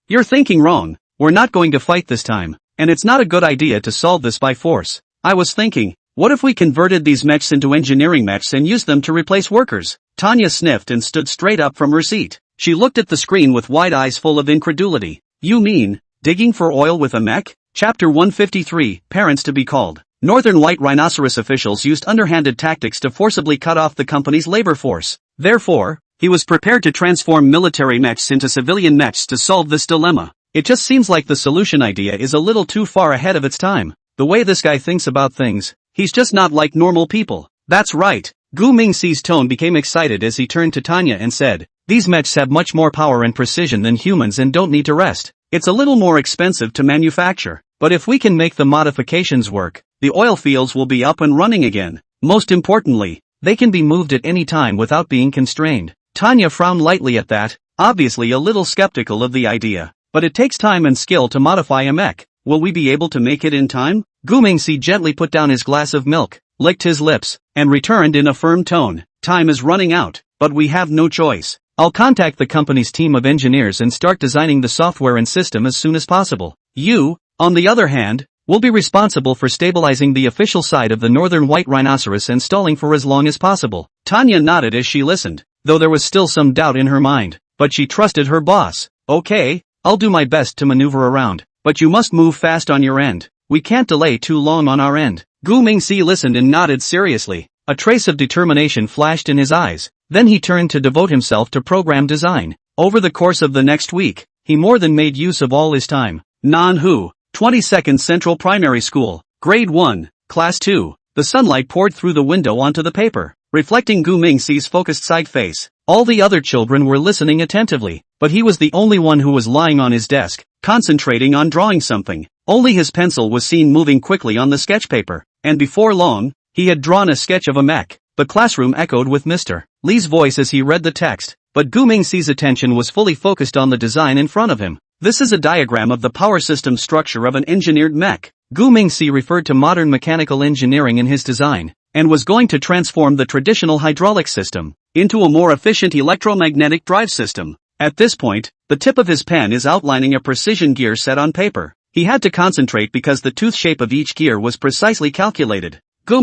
you're thinking wrong. We're not going to fight this time, and it's not a good idea to solve this by force. I was thinking, what if we converted these mechs into engineering mechs and used them to replace workers? Tanya sniffed and stood straight up from her seat. She looked at the screen with wide eyes full of incredulity. You mean, digging for oil with a mech? Chapter 153, Parents to be Called. Northern White Rhinoceros officials used underhanded tactics to forcibly cut off the company's labor force. Therefore, he was prepared to transform military mechs into civilian mechs to solve this dilemma. It just seems like the solution idea is a little too far ahead of its time. The way this guy thinks about things, he's just not like normal people. That's right. Gu Mingxi's tone became excited as he turned to Tanya and said, These mechs have much more power and precision than humans and don't need to rest. It's a little more expensive to manufacture, but if we can make the modifications work, the oil fields will be up and running again. Most importantly, they can be moved at any time without being constrained. Tanya frowned lightly at that, obviously a little skeptical of the idea. But it takes time and skill to modify a mech. Will we be able to make it in time? Gu Mingxi gently put down his glass of milk, licked his lips, and returned in a firm tone. Time is running out, but we have no choice. I'll contact the company's team of engineers and start designing the software and system as soon as possible. You, on the other hand, will be responsible for stabilizing the official side of the Northern White Rhinoceros and stalling for as long as possible. Tanya nodded as she listened, though there was still some doubt in her mind, but she trusted her boss. Okay, I'll do my best to maneuver around, but you must move fast on your end. We can't delay too long on our end. Gu Mingxi listened and nodded seriously. A trace of determination flashed in his eyes. Then he turned to devote himself to program design. Over the course of the next week, he more than made use of all his time. Manhwa, 22nd Central Primary School, Grade 1, Class 2. The sunlight poured through the window onto the paper, reflecting Gu Mingxi's focused side face. All the other children were listening attentively, but he was the only one who was lying on his desk, concentrating on drawing something. Only his pencil was seen moving quickly on the sketch paper, and before long, he had drawn a sketch of a mech. The classroom echoed with Mr. Li's voice as he read the text, but Gu Mingxi's attention was fully focused on the design in front of him. This is a diagram of the power system structure of an engineered mech. Gu Mingxi referred to modern mechanical engineering in his design, and was going to transform the traditional hydraulic system into a more efficient electromagnetic drive system. At this point, the tip of his pen is outlining a precision gear set on paper. He had to concentrate because the tooth shape of each gear was precisely calculated. Gu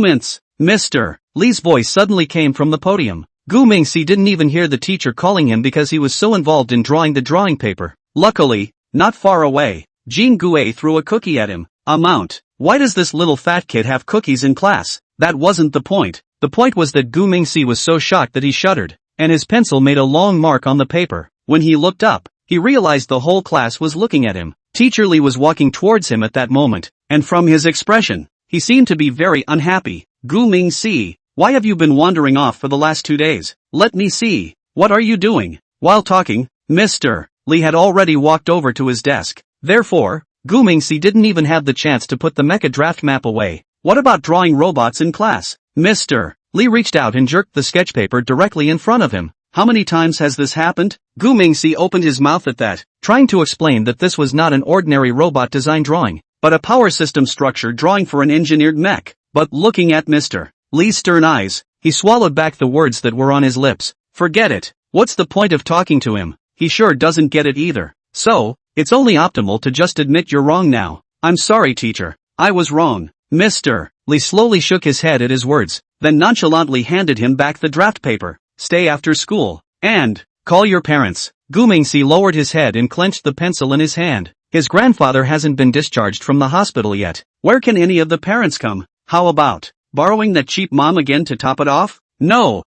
Mr. Li's voice suddenly came from the podium. Gu Mingxi didn't even hear the teacher calling him because he was so involved in drawing the drawing paper. Luckily, not far away, Jean Gue threw a cookie at him. Why does this little fat kid have cookies in class? That wasn't the point. The point was that Gu Mingxi was so shocked that he shuddered, and his pencil made a long mark on the paper. When he looked up, he realized the whole class was looking at him. Teacher Li was walking towards him at that moment, and from his expression, he seemed to be very unhappy. Gu Mingxi, why have you been wandering off for the last 2 days? Let me see. What are you doing? While talking, Mr. Lee had already walked over to his desk. Therefore, Gu Mingxi didn't even have the chance to put the mecha draft map away. What about drawing robots in class? Mr. Lee reached out and jerked the sketch paper directly in front of him. How many times has this happened? Gu Mingxi opened his mouth at that, trying to explain that this was not an ordinary robot design drawing, but a power system structure drawing for an engineered mech. But looking at Mr. Lee's stern eyes, he swallowed back the words that were on his lips. Forget it. What's the point of talking to him? He sure doesn't get it either. So, it's only optimal to just admit you're wrong now. I'm sorry, teacher. I was wrong. Mr. Lee slowly shook his head at his words, then nonchalantly handed him back the draft paper. Stay after school, and call your parents. Gu Mingxi lowered his head and clenched the pencil in his hand. His grandfather hasn't been discharged from the hospital yet. Where can any of the parents come? How about borrowing that cheap mom again to top it off? No,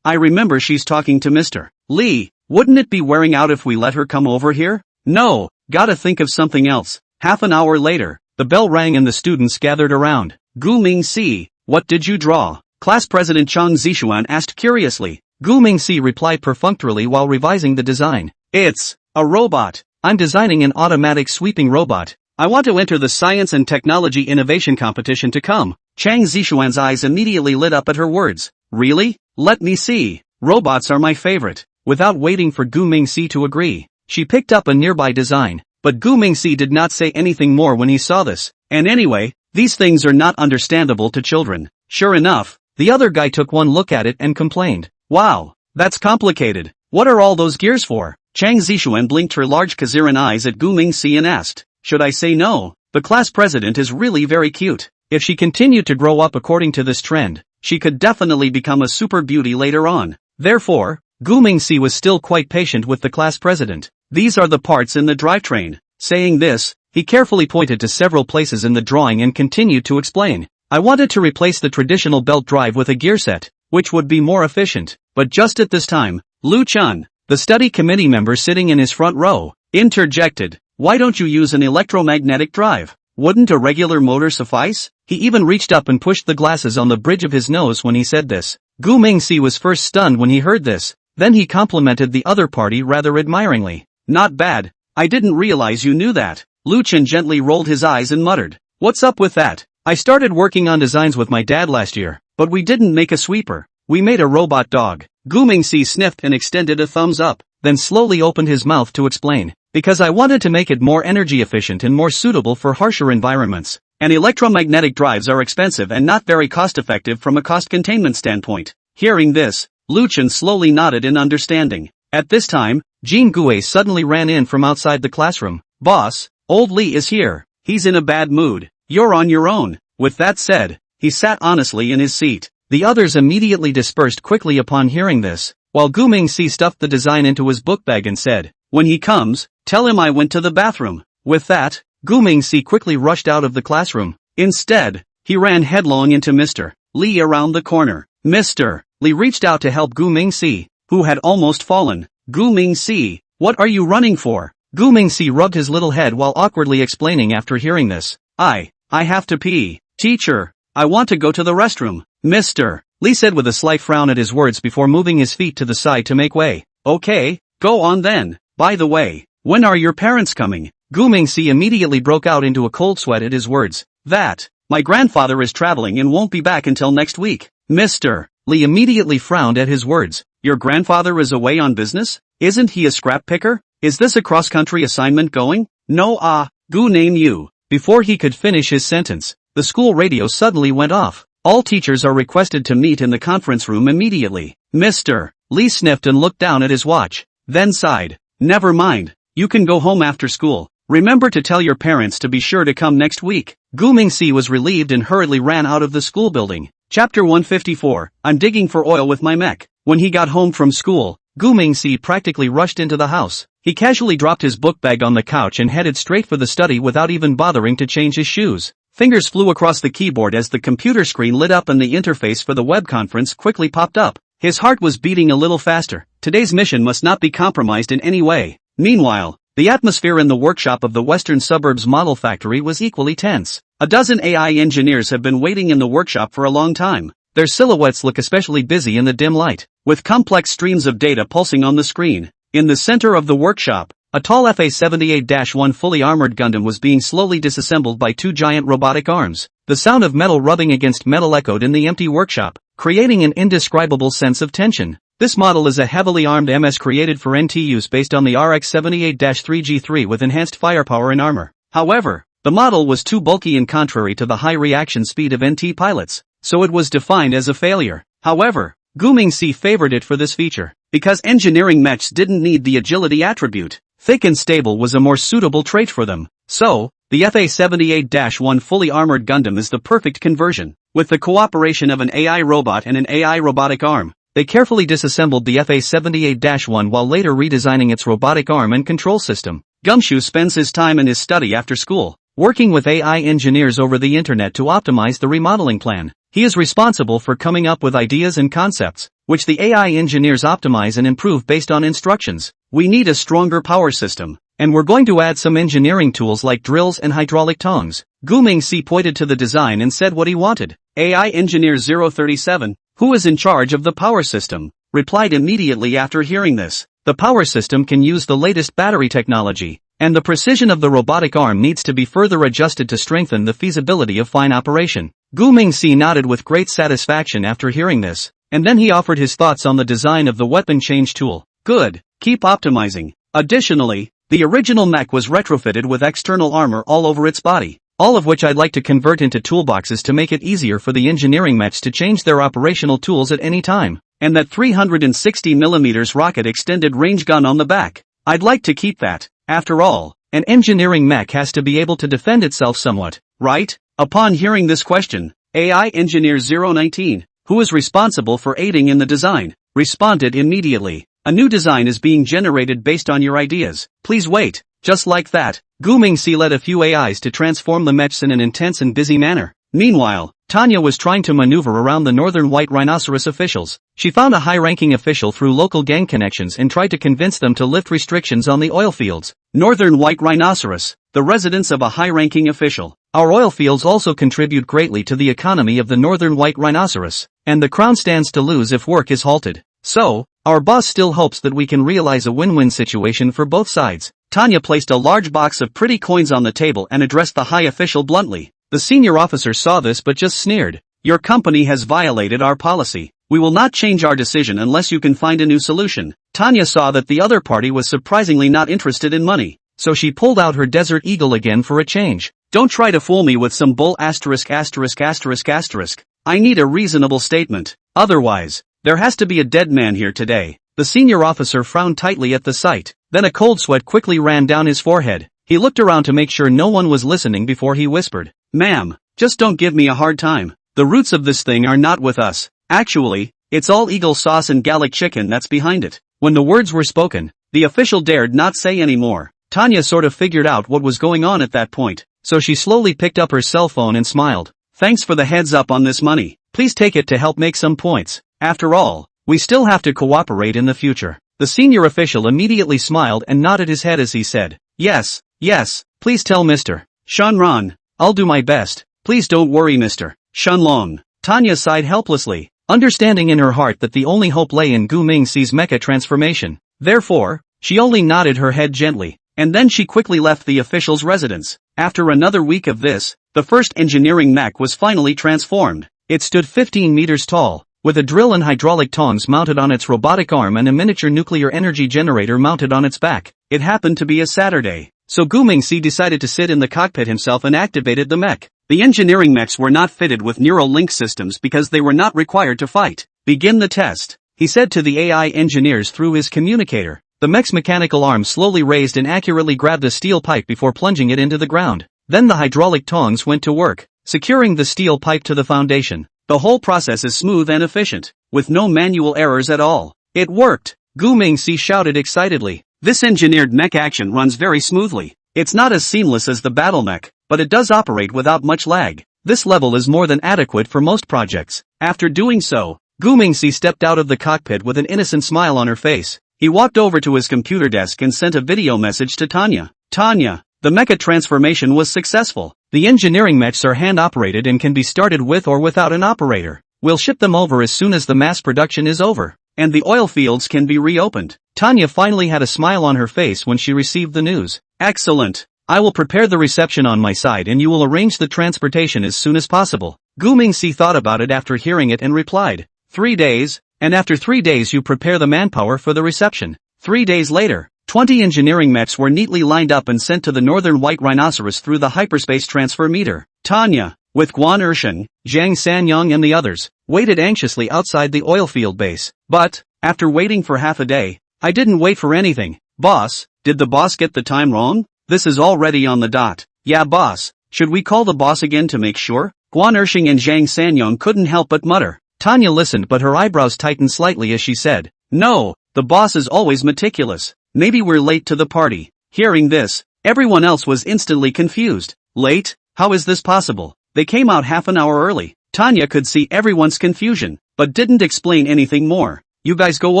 I remember she's talking to Mr. Lee. Wouldn't it be wearing out if we let her come over here? No, gotta think of something else. Half an hour later, the bell rang and the students gathered around. Gu Mingxi, what did you draw? Class President Chang Zixuan asked curiously. Gu Mingxi replied perfunctorily while revising the design. It's a robot. I'm designing an automatic sweeping robot. I want to enter the Science and Technology Innovation Competition to come. Chang Zixuan's eyes immediately lit up at her words. Really? Let me see. Robots are my favorite. Without waiting for Gu Mingxi to agree, she picked up a nearby design. But Gu Mingxi did not say anything more when he saw this. And anyway, these things are not understandable to children. Sure enough, the other guy took one look at it and complained. Wow, that's complicated. What are all those gears for? Chang Zixuan blinked her large Kaziran eyes at Gu Mingxi and asked, should I say no? The class president is really very cute. If she continued to grow up according to this trend, she could definitely become a super beauty later on. Therefore, Gu Mingxi was still quite patient with the class president. These are the parts in the drivetrain. Saying this, he carefully pointed to several places in the drawing and continued to explain. I wanted to replace the traditional belt drive with a gear set, which would be more efficient. But just at this time, Lu Chun, the study committee member sitting in his front row, interjected. Why don't you use an electromagnetic drive? Wouldn't a regular motor suffice? He even reached up and pushed the glasses on the bridge of his nose when he said this. Gu Mingxi was first stunned when he heard this, then he complimented the other party rather admiringly. Not bad. I didn't realize you knew that. Lu Chun gently rolled his eyes and muttered. What's up with that? I started working on designs with my dad last year, but we didn't make a sweeper. We made a robot dog. Gu Mingxi sniffed and extended a thumbs up, then slowly opened his mouth to explain. Because I wanted to make it more energy efficient and more suitable for harsher environments. And electromagnetic drives are expensive and not very cost-effective from a cost containment standpoint. Hearing this, Lu Chun slowly nodded in understanding. At this time, Jean Gue suddenly ran in from outside the classroom. Boss, old Lee is here. He's in a bad mood. You're on your own. With that said, he sat honestly in his seat. The others immediately dispersed quickly upon hearing this, while Gu Mingxi stuffed the design into his book bag and said, when he comes, tell him I went to the bathroom. With that, Gu Mingxi quickly rushed out of the classroom. Instead, he ran headlong into Mr. Lee around the corner. Mr. Lee reached out to help Gu Mingxi, who had almost fallen. Gu Mingxi, what are you running for? Gu Mingxi rubbed his little head while awkwardly explaining after hearing this. I have to pee. Teacher, I want to go to the restroom. Mr. Lee said with a slight frown at his words before moving his feet to the side to make way. Okay, go on then. By the way, when are your parents coming? Gu Mingxi immediately broke out into a cold sweat at his words. My grandfather is traveling and won't be back until next week. Mr. Lee immediately frowned at his words. Your grandfather is away on business? Isn't he a scrap picker? Is this a cross-country assignment going? No, Gu name you. Before he could finish his sentence, the school radio suddenly went off. All teachers are requested to meet in the conference room immediately. Mr. Lee sniffed and looked down at his watch, then sighed. Never mind, you can go home after school. Remember to tell your parents to be sure to come next week. Gu Mingxi was relieved and hurriedly ran out of the school building. Chapter 154, I'm digging for oil with my mech. When he got home from school, Gu Mingxi practically rushed into the house. He casually dropped his book bag on the couch and headed straight for the study without even bothering to change his shoes. Fingers flew across the keyboard as the computer screen lit up and the interface for the web conference quickly popped up. His heart was beating a little faster. Today's mission must not be compromised in any way. Meanwhile, the atmosphere in the workshop of the Western Suburbs Model Factory was equally tense. A dozen AI engineers have been waiting in the workshop for a long time. Their silhouettes look especially busy in the dim light, with complex streams of data pulsing on the screen. In the center of the workshop, a tall FA-78-1 fully armored Gundam was being slowly disassembled by two giant robotic arms. The sound of metal rubbing against metal echoed in the empty workshop, creating an indescribable sense of tension. This model is a heavily armed MS created for NT use based on the RX-78-3G3 with enhanced firepower and armor. However, the model was too bulky and contrary to the high reaction speed of NT pilots, so it was defined as a failure. However, Guming-C favored it for this feature, because engineering mechs didn't need the agility attribute. Thick and stable was a more suitable trait for them. So, the FA-78-1 fully armored Gundam is the perfect conversion. With the cooperation of an AI robot and an AI robotic arm, they carefully disassembled the FA-78-1 while later redesigning its robotic arm and control system. Gumshoe spends his time in his study after school, working with AI engineers over the internet to optimize the remodeling plan. He is responsible for coming up with ideas and concepts, which the AI engineers optimize and improve based on instructions. We need a stronger power system, and we're going to add some engineering tools like drills and hydraulic tongs. Guming-C pointed to the design and said what he wanted. AI Engineer 037, who is in charge of the power system, replied immediately after hearing this. The power system can use the latest battery technology, and the precision of the robotic arm needs to be further adjusted to strengthen the feasibility of fine operation. Guming-C nodded with great satisfaction after hearing this, and then he offered his thoughts on the design of the weapon change tool. Good, keep optimizing. Additionally, the original mech was retrofitted with external armor all over its body, all of which I'd like to convert into toolboxes to make it easier for the engineering mechs to change their operational tools at any time. And that 360mm rocket extended range gun on the back. I'd like to keep that. After all, an engineering mech has to be able to defend itself somewhat, right? Upon hearing this question, AI Engineer 019, who is responsible for aiding in the design, responded immediately. A new design is being generated based on your ideas. Please wait. Just like that, Guming-C led a few AIs to transform the mechs in an intense and busy manner. Meanwhile, Tanya was trying to maneuver around the Northern White Rhinoceros officials. She found a high-ranking official through local gang connections and tried to convince them to lift restrictions on the oil fields. Northern White Rhinoceros, the residence of a high-ranking official. Our oil fields also contribute greatly to the economy of the Northern White Rhinoceros, and the Crown stands to lose if work is halted. So, our boss still hopes that we can realize a win-win situation for both sides. Tanya placed a large box of pretty coins on the table and addressed the high official bluntly. The senior officer saw this but just sneered. Your company has violated our policy. We will not change our decision unless you can find a new solution. Tanya saw that the other party was surprisingly not interested in money, so she pulled out her Desert Eagle again for a change. Don't try to fool me with some bull asterisk. I need a reasonable statement. Otherwise, there has to be a dead man here today. The senior officer frowned tightly at the sight. Then a cold sweat quickly ran down his forehead. He looked around to make sure no one was listening before he whispered, "Ma'am, just don't give me a hard time. The roots of this thing are not with us. Actually, it's all eagle sauce and Gallic chicken that's behind it." When the words were spoken, the official dared not say any more. Tanya sort of figured out what was going on at that point, so she slowly picked up her cell phone and smiled. "Thanks for the heads up on this money. Please take it to help make some points. After all, we still have to cooperate in the future." The senior official immediately smiled and nodded his head as he said, Yes, please tell Mr. Shanron. I'll do my best. Please don't worry Mr. Shanlong." Tanya sighed helplessly, understanding in her heart that the only hope lay in Guming-C's mecha transformation. Therefore, she only nodded her head gently, and then she quickly left the official's residence. After another week of this, the first engineering mech was finally transformed. It stood 15 meters tall, with a drill and hydraulic tongs mounted on its robotic arm and a miniature nuclear energy generator mounted on its back. It happened to be a Saturday, so Guming-C decided to sit in the cockpit himself and activated the mech. The engineering mechs were not fitted with neural link systems because they were not required to fight. "Begin the test," he said to the AI engineers through his communicator. The mech's mechanical arm slowly raised and accurately grabbed a steel pipe before plunging it into the ground. Then the hydraulic tongs went to work, securing the steel pipe to the foundation. The whole process is smooth and efficient, with no manual errors at all. "It worked!" Guming-C shouted excitedly. "This engineered mech action runs very smoothly. It's not as seamless as the battle mech, but it does operate without much lag. This level is more than adequate for most projects." After doing so, Guming-C stepped out of the cockpit with an innocent smile on her face. He walked over to his computer desk and sent a video message to Tanya. "Tanya, the mecha transformation was successful. The engineering mechs are hand-operated and can be started with or without an operator. We'll ship them over as soon as the mass production is over. and the oil fields can be reopened. Tanya finally had a smile on her face when she received the news. Excellent. I will prepare the reception on my side and you will arrange the transportation as soon as possible. Gu Mingxi thought about it after hearing it and replied, 3 days, and after 3 days you prepare the manpower for the reception. 3 days later, 20 engineering mechs were neatly lined up and sent to the northern white rhinoceros through the hyperspace transfer meter. Tanya, with Guan Ersheng, Zhang Sanyong and the others, waited anxiously outside the oil field base. But, after waiting for half a day, I didn't wait for anything. Boss, did the boss get the time wrong? This is already on the dot. Yeah boss, should we call the boss again to make sure? Guan Ersheng and Zhang Sanyong couldn't help but mutter. Tanya listened but her eyebrows tightened slightly as she said, no, the boss is always meticulous. Maybe we're late to the party. Hearing this, everyone else was instantly confused. Late? How is this possible? They came out half an hour early. Tanya could see everyone's confusion, but didn't explain anything more. You guys go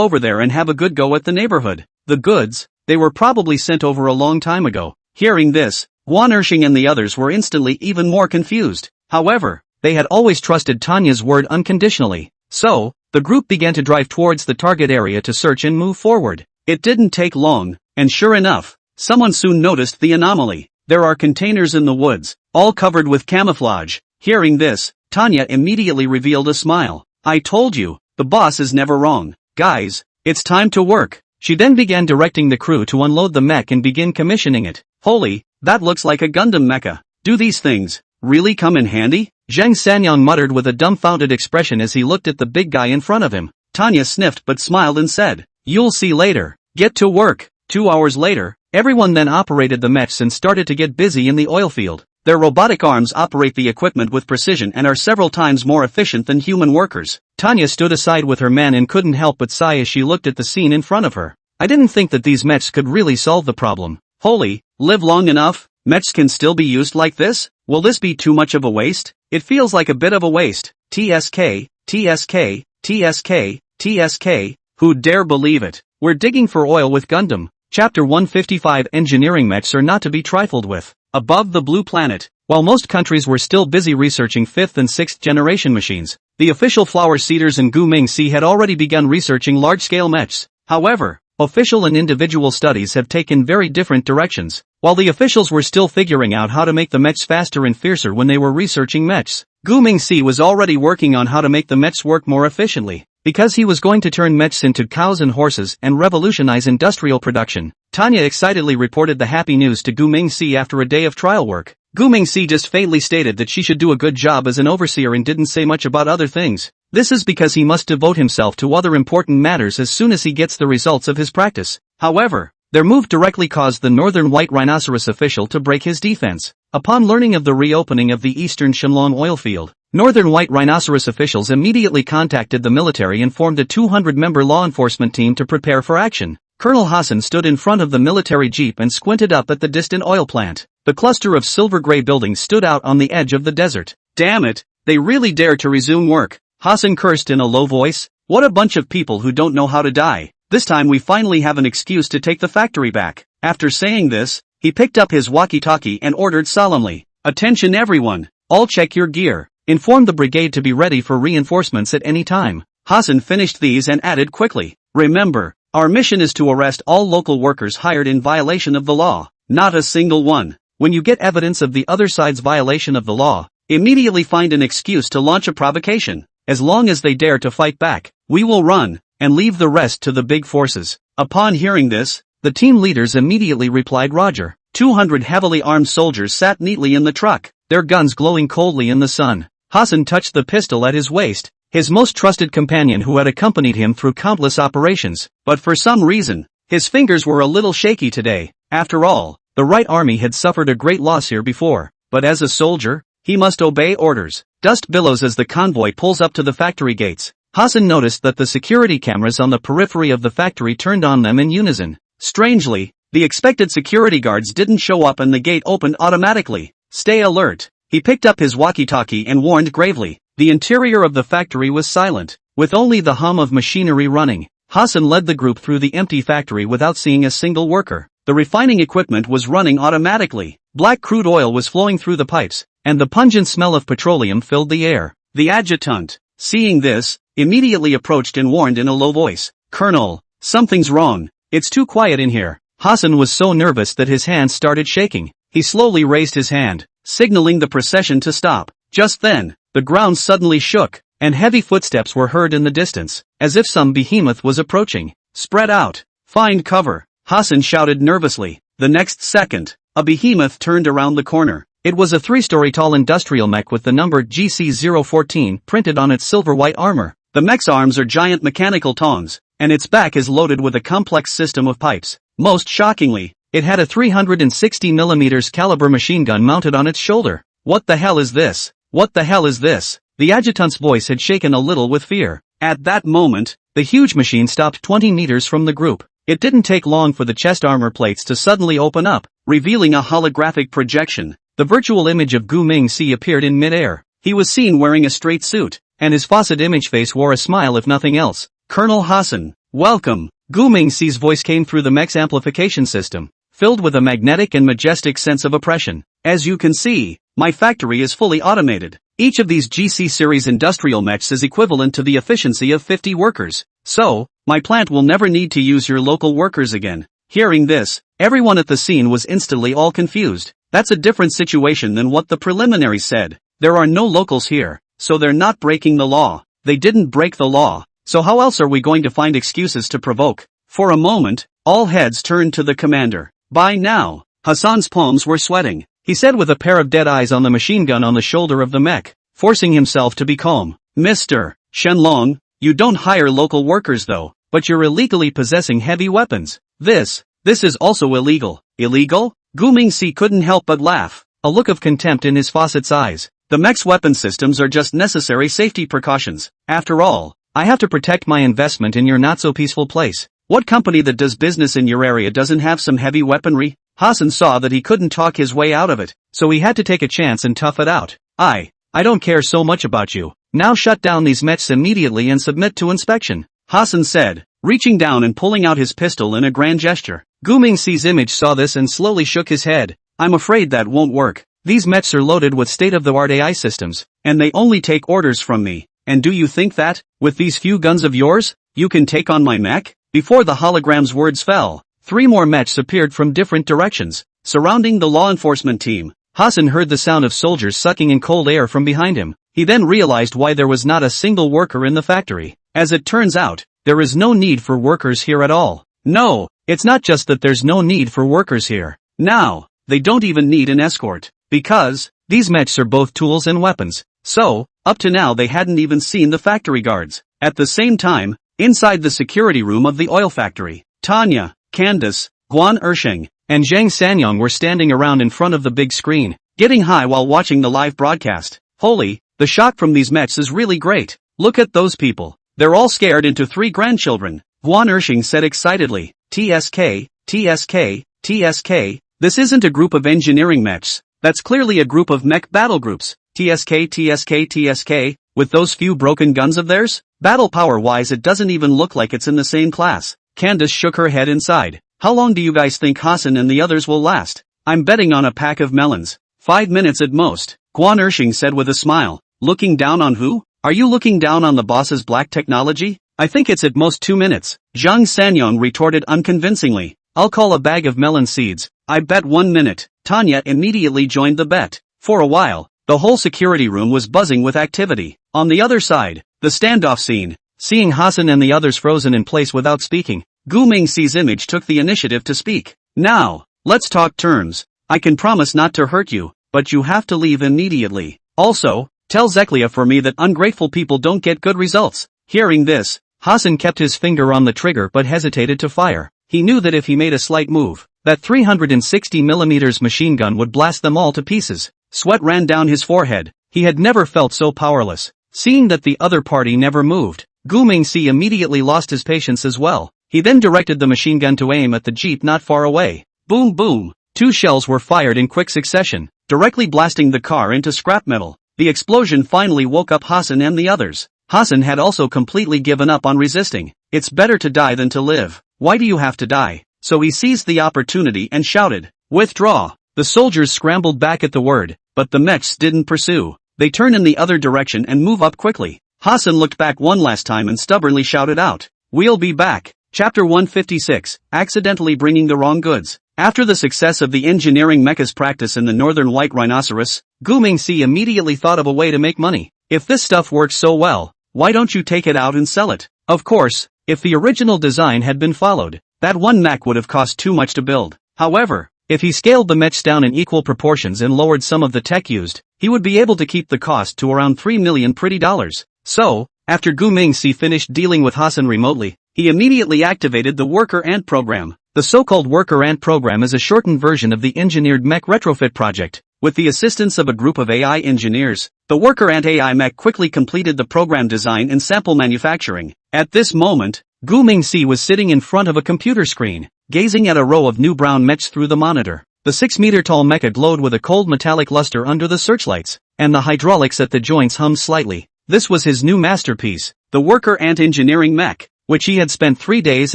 over there and have a good go at the neighborhood. The goods, they were probably sent over a long time ago. Hearing this, Guan Ersheng and the others were instantly even more confused. However, they had always trusted Tanya's word unconditionally. So, the group began to drive towards the target area to search and move forward. It didn't take long, and sure enough, someone soon noticed the anomaly. There are containers in the woods, all covered with camouflage. Hearing this, Tanya immediately revealed a smile. I told you, the boss is never wrong. Guys, it's time to work. She then began directing the crew to unload the mech and begin commissioning it. Holy, that looks like a Gundam mecha. Do these things really come in handy? Zhang Sanyong muttered with a dumbfounded expression as he looked at the big guy in front of him. Tanya sniffed but smiled and said, you'll see later. Get to work. 2 hours later, everyone then operated the mechs and started to get busy in the oil field. Their robotic arms operate the equipment with precision and are several times more efficient than human workers. Tanya stood aside with her men and couldn't help but sigh as she looked at the scene in front of her. I didn't think that these mechs could really solve the problem. Holy, live long enough? Mechs can still be used like this? Will this be too much of a waste? It feels like a bit of a waste. TSK, TSK, TSK, TSK, who'd dare believe it? We're digging for oil with Gundam. Chapter 155 Engineering mechs are not to be trifled with. Above the blue planet, while most countries were still busy researching 5th and 6th generation machines, the official flower seeders and Gu Mingxi had already begun researching large-scale mechs. However, official and individual studies have taken very different directions. While the officials were still figuring out how to make the mechs faster and fiercer when they were researching mechs, Gu Mingxi was already working on how to make the mechs work more efficiently. Because he was going to turn mechs into cows and horses and revolutionize industrial production, Tanya excitedly reported the happy news to Gu Mingxi after a day of trial work. Gu Mingxi just faintly stated that she should do a good job as an overseer and didn't say much about other things. This is because he must devote himself to other important matters as soon as he gets the results of his practice. However, their move directly caused the northern white rhinoceros official to break his defense. Upon learning of the reopening of the eastern Shenlong oil field, northern white rhinoceros officials immediately contacted the military and formed a 200-member law enforcement team to prepare for action. Colonel Hassan stood in front of the military jeep and squinted up at the distant oil plant. The cluster of silver-gray buildings stood out on the edge of the desert. Damn it, they really dared to resume work. Hassan cursed in a low voice. What a bunch of people who don't know how to die. This time we finally have an excuse to take the factory back. After saying this, he picked up his walkie-talkie and ordered solemnly. Attention everyone, all check your gear. Inform the brigade to be ready for reinforcements at any time. Hassan finished these and added quickly. Remember, our mission is to arrest all local workers hired in violation of the law. Not a single one. When you get evidence of the other side's violation of the law, immediately find an excuse to launch a provocation. As long as they dare to fight back, we will run, and leave the rest to the big forces. Upon hearing this, the team leaders immediately replied Roger. 200 heavily armed soldiers sat neatly in the truck, their guns glowing coldly in the sun. Hassan touched the pistol at his waist, his most trusted companion who had accompanied him through countless operations, but for some reason, his fingers were a little shaky today. After all, the Right Army had suffered a great loss here before, but as a soldier, he must obey orders. Dust billows as the convoy pulls up to the factory gates. Hassan noticed that the security cameras on the periphery of the factory turned on them in unison. Strangely, the expected security guards didn't show up and the gate opened automatically. Stay alert. He picked up his walkie-talkie and warned gravely. The interior of the factory was silent, with only the hum of machinery running. Hassan led the group through the empty factory without seeing a single worker. The refining equipment was running automatically. Black crude oil was flowing through the pipes, and the pungent smell of petroleum filled the air. The adjutant, seeing this, immediately approached and warned in a low voice, "Colonel, something's wrong. It's too quiet in here." Hassan was so nervous that his hands started shaking. He slowly raised his hand, signaling the procession to stop. Just then, the ground suddenly shook, and heavy footsteps were heard in the distance, as if some behemoth was approaching. "Spread out. Find cover," Hassan shouted nervously. The next second, a behemoth turned around the corner. It was a 3-story tall industrial mech with the number GC014 printed on its silver-white armor. The mech's arms are giant mechanical tongs, and its back is loaded with a complex system of pipes. Most shockingly, it had a 360mm caliber machine gun mounted on its shoulder. "What the hell is this? What the hell is this?" The adjutant's voice had shaken a little with fear. At that moment, the huge machine stopped 20 meters from the group. It didn't take long for the chest armor plates to suddenly open up, revealing a holographic projection. The virtual image of Gu Mingxi appeared in mid-air. He was seen wearing a straight suit, and his faucet image face wore a smile if nothing else. "Colonel Hassan, welcome." Gu Mingxi's voice came through the mech's amplification system, filled with a magnetic and majestic sense of oppression. "As you can see, my factory is fully automated. Each of these GC series industrial mechs is equivalent to the efficiency of 50 workers. So, my plant will never need to use your local workers again." Hearing this, everyone at the scene was instantly all confused. That's a different situation than what the preliminaries said. There are no locals here, so they're not breaking the law. They didn't break the law, so how else are we going to find excuses to provoke? For a moment, all heads turned to the commander. By now, Hassan's palms were sweating. He said with a pair of dead eyes on the machine gun on the shoulder of the mech, forcing himself to be calm, "Mr. Shenlong, you don't hire local workers though, but you're illegally possessing heavy weapons. This is also illegal." "Illegal?" Gu Mingxi couldn't help but laugh, a look of contempt in his faucet's eyes. "The mech's weapon systems are just necessary safety precautions. After all, I have to protect my investment in your not-so-peaceful place. What company that does business in your area doesn't have some heavy weaponry?" Hassan saw that he couldn't talk his way out of it, so he had to take a chance and tough it out. I don't care so much about you. Now shut down these mechs immediately and submit to inspection," Hassan said, reaching down and pulling out his pistol in a grand gesture. Gu Mingxi's image saw this and slowly shook his head. "I'm afraid that won't work. These mechs are loaded with state-of-the-art AI systems, and they only take orders from me. And do you think that, with these few guns of yours, you can take on my mech?" Before the hologram's words fell, 3 more mechs appeared from different directions, surrounding the law enforcement team. Hassan heard the sound of soldiers sucking in cold air from behind him. He then realized why there was not a single worker in the factory. As it turns out, there is no need for workers here at all. No, it's not just that there's no need for workers here. Now, they don't even need an escort, because these mechs are both tools and weapons. So, up to now they hadn't even seen the factory guards. At the same time, inside the security room of the oil factory, Tanya, Candace, Guan Ersheng, and Zhang Sanyong were standing around in front of the big screen, getting high while watching the live broadcast. "Holy, the shock from these mechs is really great. Look at those people. They're all scared into 3 grandchildren," Guan Ersheng said excitedly. TSK, TSK, TSK, this isn't a group of engineering mechs. That's clearly a group of mech battle groups. TSK, TSK, TSK, with those few broken guns of theirs? Battle power-wise it doesn't even look like it's in the same class. Candace shook her head inside. "How long do you guys think Hassan and the others will last?" "I'm betting on a pack of melons. 5 minutes at most," Guan Ersheng said with a smile. "Looking down on who? Are you looking down on the boss's black technology?" "I think it's at most 2 minutes," Zhang Sanyong retorted unconvincingly. "I'll call a bag of melon seeds. I bet 1 minute." Tanya immediately joined the bet. For a while, the whole security room was buzzing with activity. On the other side, the standoff scene. Seeing Hassan and the others frozen in place without speaking, Gu Mingxi's image took the initiative to speak. "Now, let's talk terms. I can promise not to hurt you, but you have to leave immediately. Also, tell Zeklia for me that ungrateful people don't get good results." Hearing this, Hassan kept his finger on the trigger but hesitated to fire. He knew that if he made a slight move, that 360mm machine gun would blast them all to pieces. Sweat ran down his forehead. He had never felt so powerless. Seeing that the other party never moved, Gu Mingxi immediately lost his patience as well. He then directed the machine gun to aim at the jeep not far away. Boom boom! 2 shells were fired in quick succession, directly blasting the car into scrap metal. The explosion finally woke up Hassan and the others. Hassan had also completely given up on resisting. "It's better to die than to live. Why do you have to die?" So he seized the opportunity and shouted, "Withdraw!" The soldiers scrambled back at the word, but the mechs didn't pursue. They turn in the other direction and move up quickly. Hassan looked back one last time and stubbornly shouted out, "We'll be back." Chapter 156, Accidentally Bringing the Wrong Goods. After the success of the engineering mecha's practice in the northern white rhinoceros, Gu Mingxi immediately thought of a way to make money. If this stuff works so well, why don't you take it out and sell it? Of course, if the original design had been followed, that one mech would have cost too much to build. However, if he scaled the mechs down in equal proportions and lowered some of the tech used, he would be able to keep the cost to around 3 million pretty dollars. So, after Gu Mingxi finished dealing with Hassan remotely, he immediately activated the Worker Ant program. The so-called Worker Ant program is a shortened version of the engineered mech retrofit project. With the assistance of a group of AI engineers, the Worker Ant AI mech quickly completed the program design and sample manufacturing. At this moment, Gu Mingxi was sitting in front of a computer screen, gazing at a row of new brown mechs through the monitor. The 6-meter-tall mecha glowed with a cold metallic luster under the searchlights, and the hydraulics at the joints hummed slightly. This was his new masterpiece, the Worker Ant engineering mech, which he had spent 3 days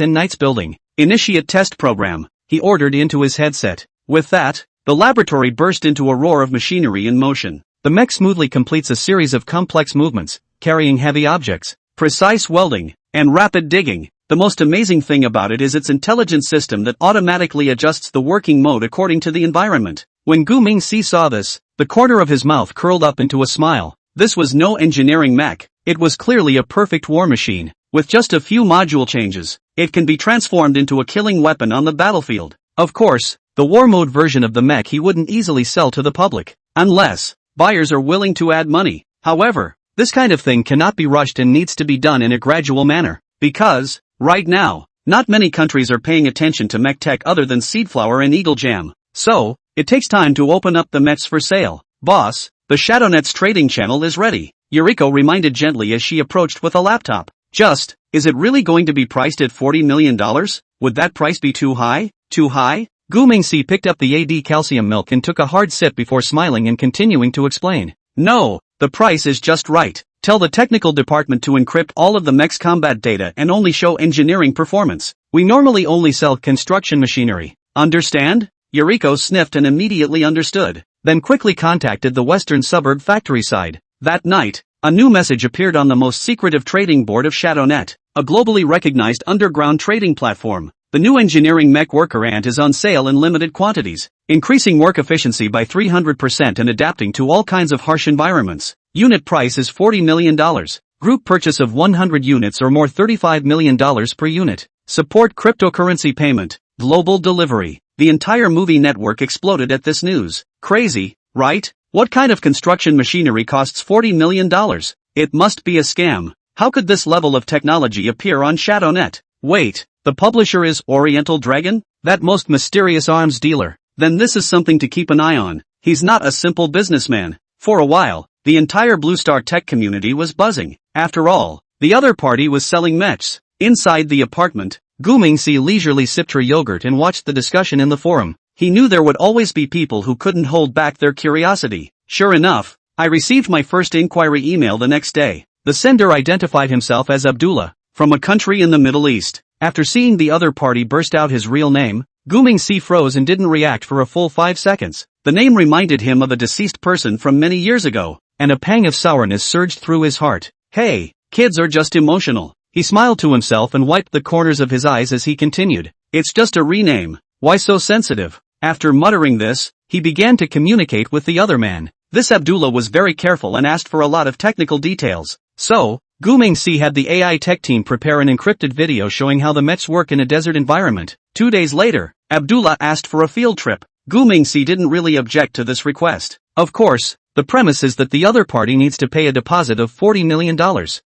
and nights building. Initiate test program, he ordered into his headset. With that, the laboratory burst into a roar of machinery in motion. The mech smoothly completes a series of complex movements, carrying heavy objects, precise welding, and rapid digging. The most amazing thing about it is its intelligent system that automatically adjusts the working mode according to the environment. When Gu Mingxi saw this, the corner of his mouth curled up into a smile. This was no engineering mech, it was clearly a perfect war machine. With just a few module changes, it can be transformed into a killing weapon on the battlefield. Of course, the war mode version of the mech he wouldn't easily sell to the public, unless buyers are willing to add money. However, this kind of thing cannot be rushed and needs to be done in a gradual manner, because, right now, not many countries are paying attention to mech tech other than Seedflower and Eagle Jam. So, it takes time to open up the mechs for sale. Boss, the ShadowNet's trading channel is ready, Yuriko reminded gently as she approached with a laptop. Is it really going to be priced at $40 million? Would that price be too high? Too high? Gu Mingxi picked up the AD calcium milk and took a hard sip before smiling and continuing to explain. No, the price is just right. Tell the technical department to encrypt all of the mech's combat data and only show engineering performance. We normally only sell construction machinery. Understand? Yuriko sniffed and immediately understood, then quickly contacted the western suburb factory side. That night, a new message appeared on the most secretive trading board of ShadowNet, a globally recognized underground trading platform. The new engineering mech Worker Ant is on sale in limited quantities, increasing work efficiency by 300% and adapting to all kinds of harsh environments. Unit price is $40 million. Group purchase of 100 units or more $35 million per unit. Support cryptocurrency payment. Global delivery. The entire movie network exploded at this news. Crazy, right? What kind of construction machinery costs $40 million? It must be a scam. How could this level of technology appear on ShadowNet? Wait, the publisher is Oriental Dragon? That most mysterious arms dealer? Then this is something to keep an eye on. He's not a simple businessman. For a while, the entire Blue Star tech community was buzzing. After all, the other party was selling mechs. Inside the apartment, Gu Mingxi leisurely sipped her yogurt and watched the discussion in the forum. He knew there would always be people who couldn't hold back their curiosity. Sure enough, I received my first inquiry email the next day. The sender identified himself as Abdullah, from a country in the Middle East. After seeing the other party burst out his real name, Gu Mingxi froze and didn't react for a full 5 seconds. The name reminded him of a deceased person from many years ago, and a pang of sourness surged through his heart. Hey, kids are just emotional. He smiled to himself and wiped the corners of his eyes as he continued. It's just a rename. Why so sensitive? After muttering this, he began to communicate with the other man. This Abdullah was very careful and asked for a lot of technical details. So, Gu Mingxi had the AI tech team prepare an encrypted video showing how the mechs work in a desert environment. 2 days later, Abdullah asked for a field trip. Gu Mingxi didn't really object to this request. Of course, the premise is that the other party needs to pay a deposit of $40 million.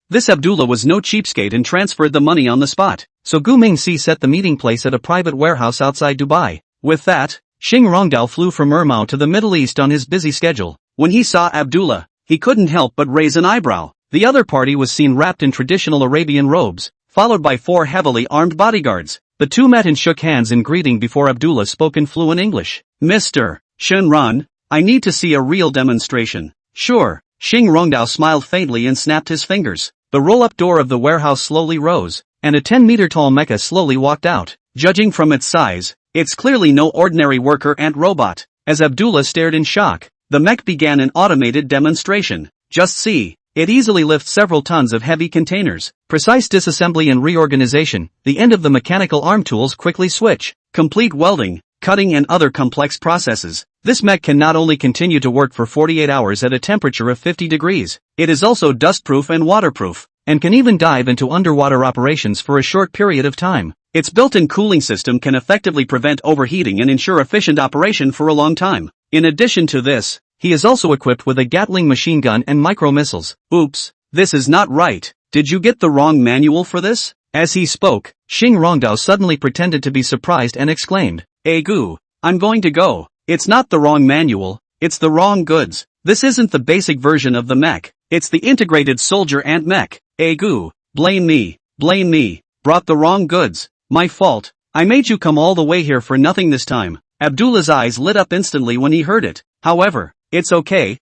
This Abdullah was no cheapskate and transferred the money on the spot. So Gu Mingxi set the meeting place at a private warehouse outside Dubai. With that, Xing Rongdao flew from Murmao to the Middle East on his busy schedule. When he saw Abdullah, he couldn't help but raise an eyebrow. The other party was seen wrapped in traditional Arabian robes, followed by 4 heavily armed bodyguards. The two met and shook hands in greeting before Abdullah spoke in fluent English. Mr. Shenran, I need to see a real demonstration. Sure. Xing Rongdao smiled faintly and snapped his fingers. The roll-up door of the warehouse slowly rose, and a 10-meter-tall mecha slowly walked out. Judging from its size, it's clearly no ordinary worker ant robot. As Abdullah stared in shock, the mech began an automated demonstration. Just see. It easily lifts several tons of heavy containers. Precise disassembly and reorganization, the end of the mechanical arm tools quickly switch. Complete welding, cutting and other complex processes. This mech can not only continue to work for 48 hours at a temperature of 50 degrees, it is also dustproof and waterproof, and can even dive into underwater operations for a short period of time. Its built-in cooling system can effectively prevent overheating and ensure efficient operation for a long time. In addition to this, he is also equipped with a Gatling machine gun and micro-missiles. Oops, this is not right. Did you get the wrong manual for this? As he spoke, Xing Rongdao suddenly pretended to be surprised and exclaimed, "Goo, I'm going to go. It's not the wrong manual, it's the wrong goods. This isn't the basic version of the mech, it's the integrated soldier ant mech. Goo, blame me, brought the wrong goods. My fault, I made you come all the way here for nothing this time." Abdullah's eyes lit up instantly when he heard it. However, it's okay,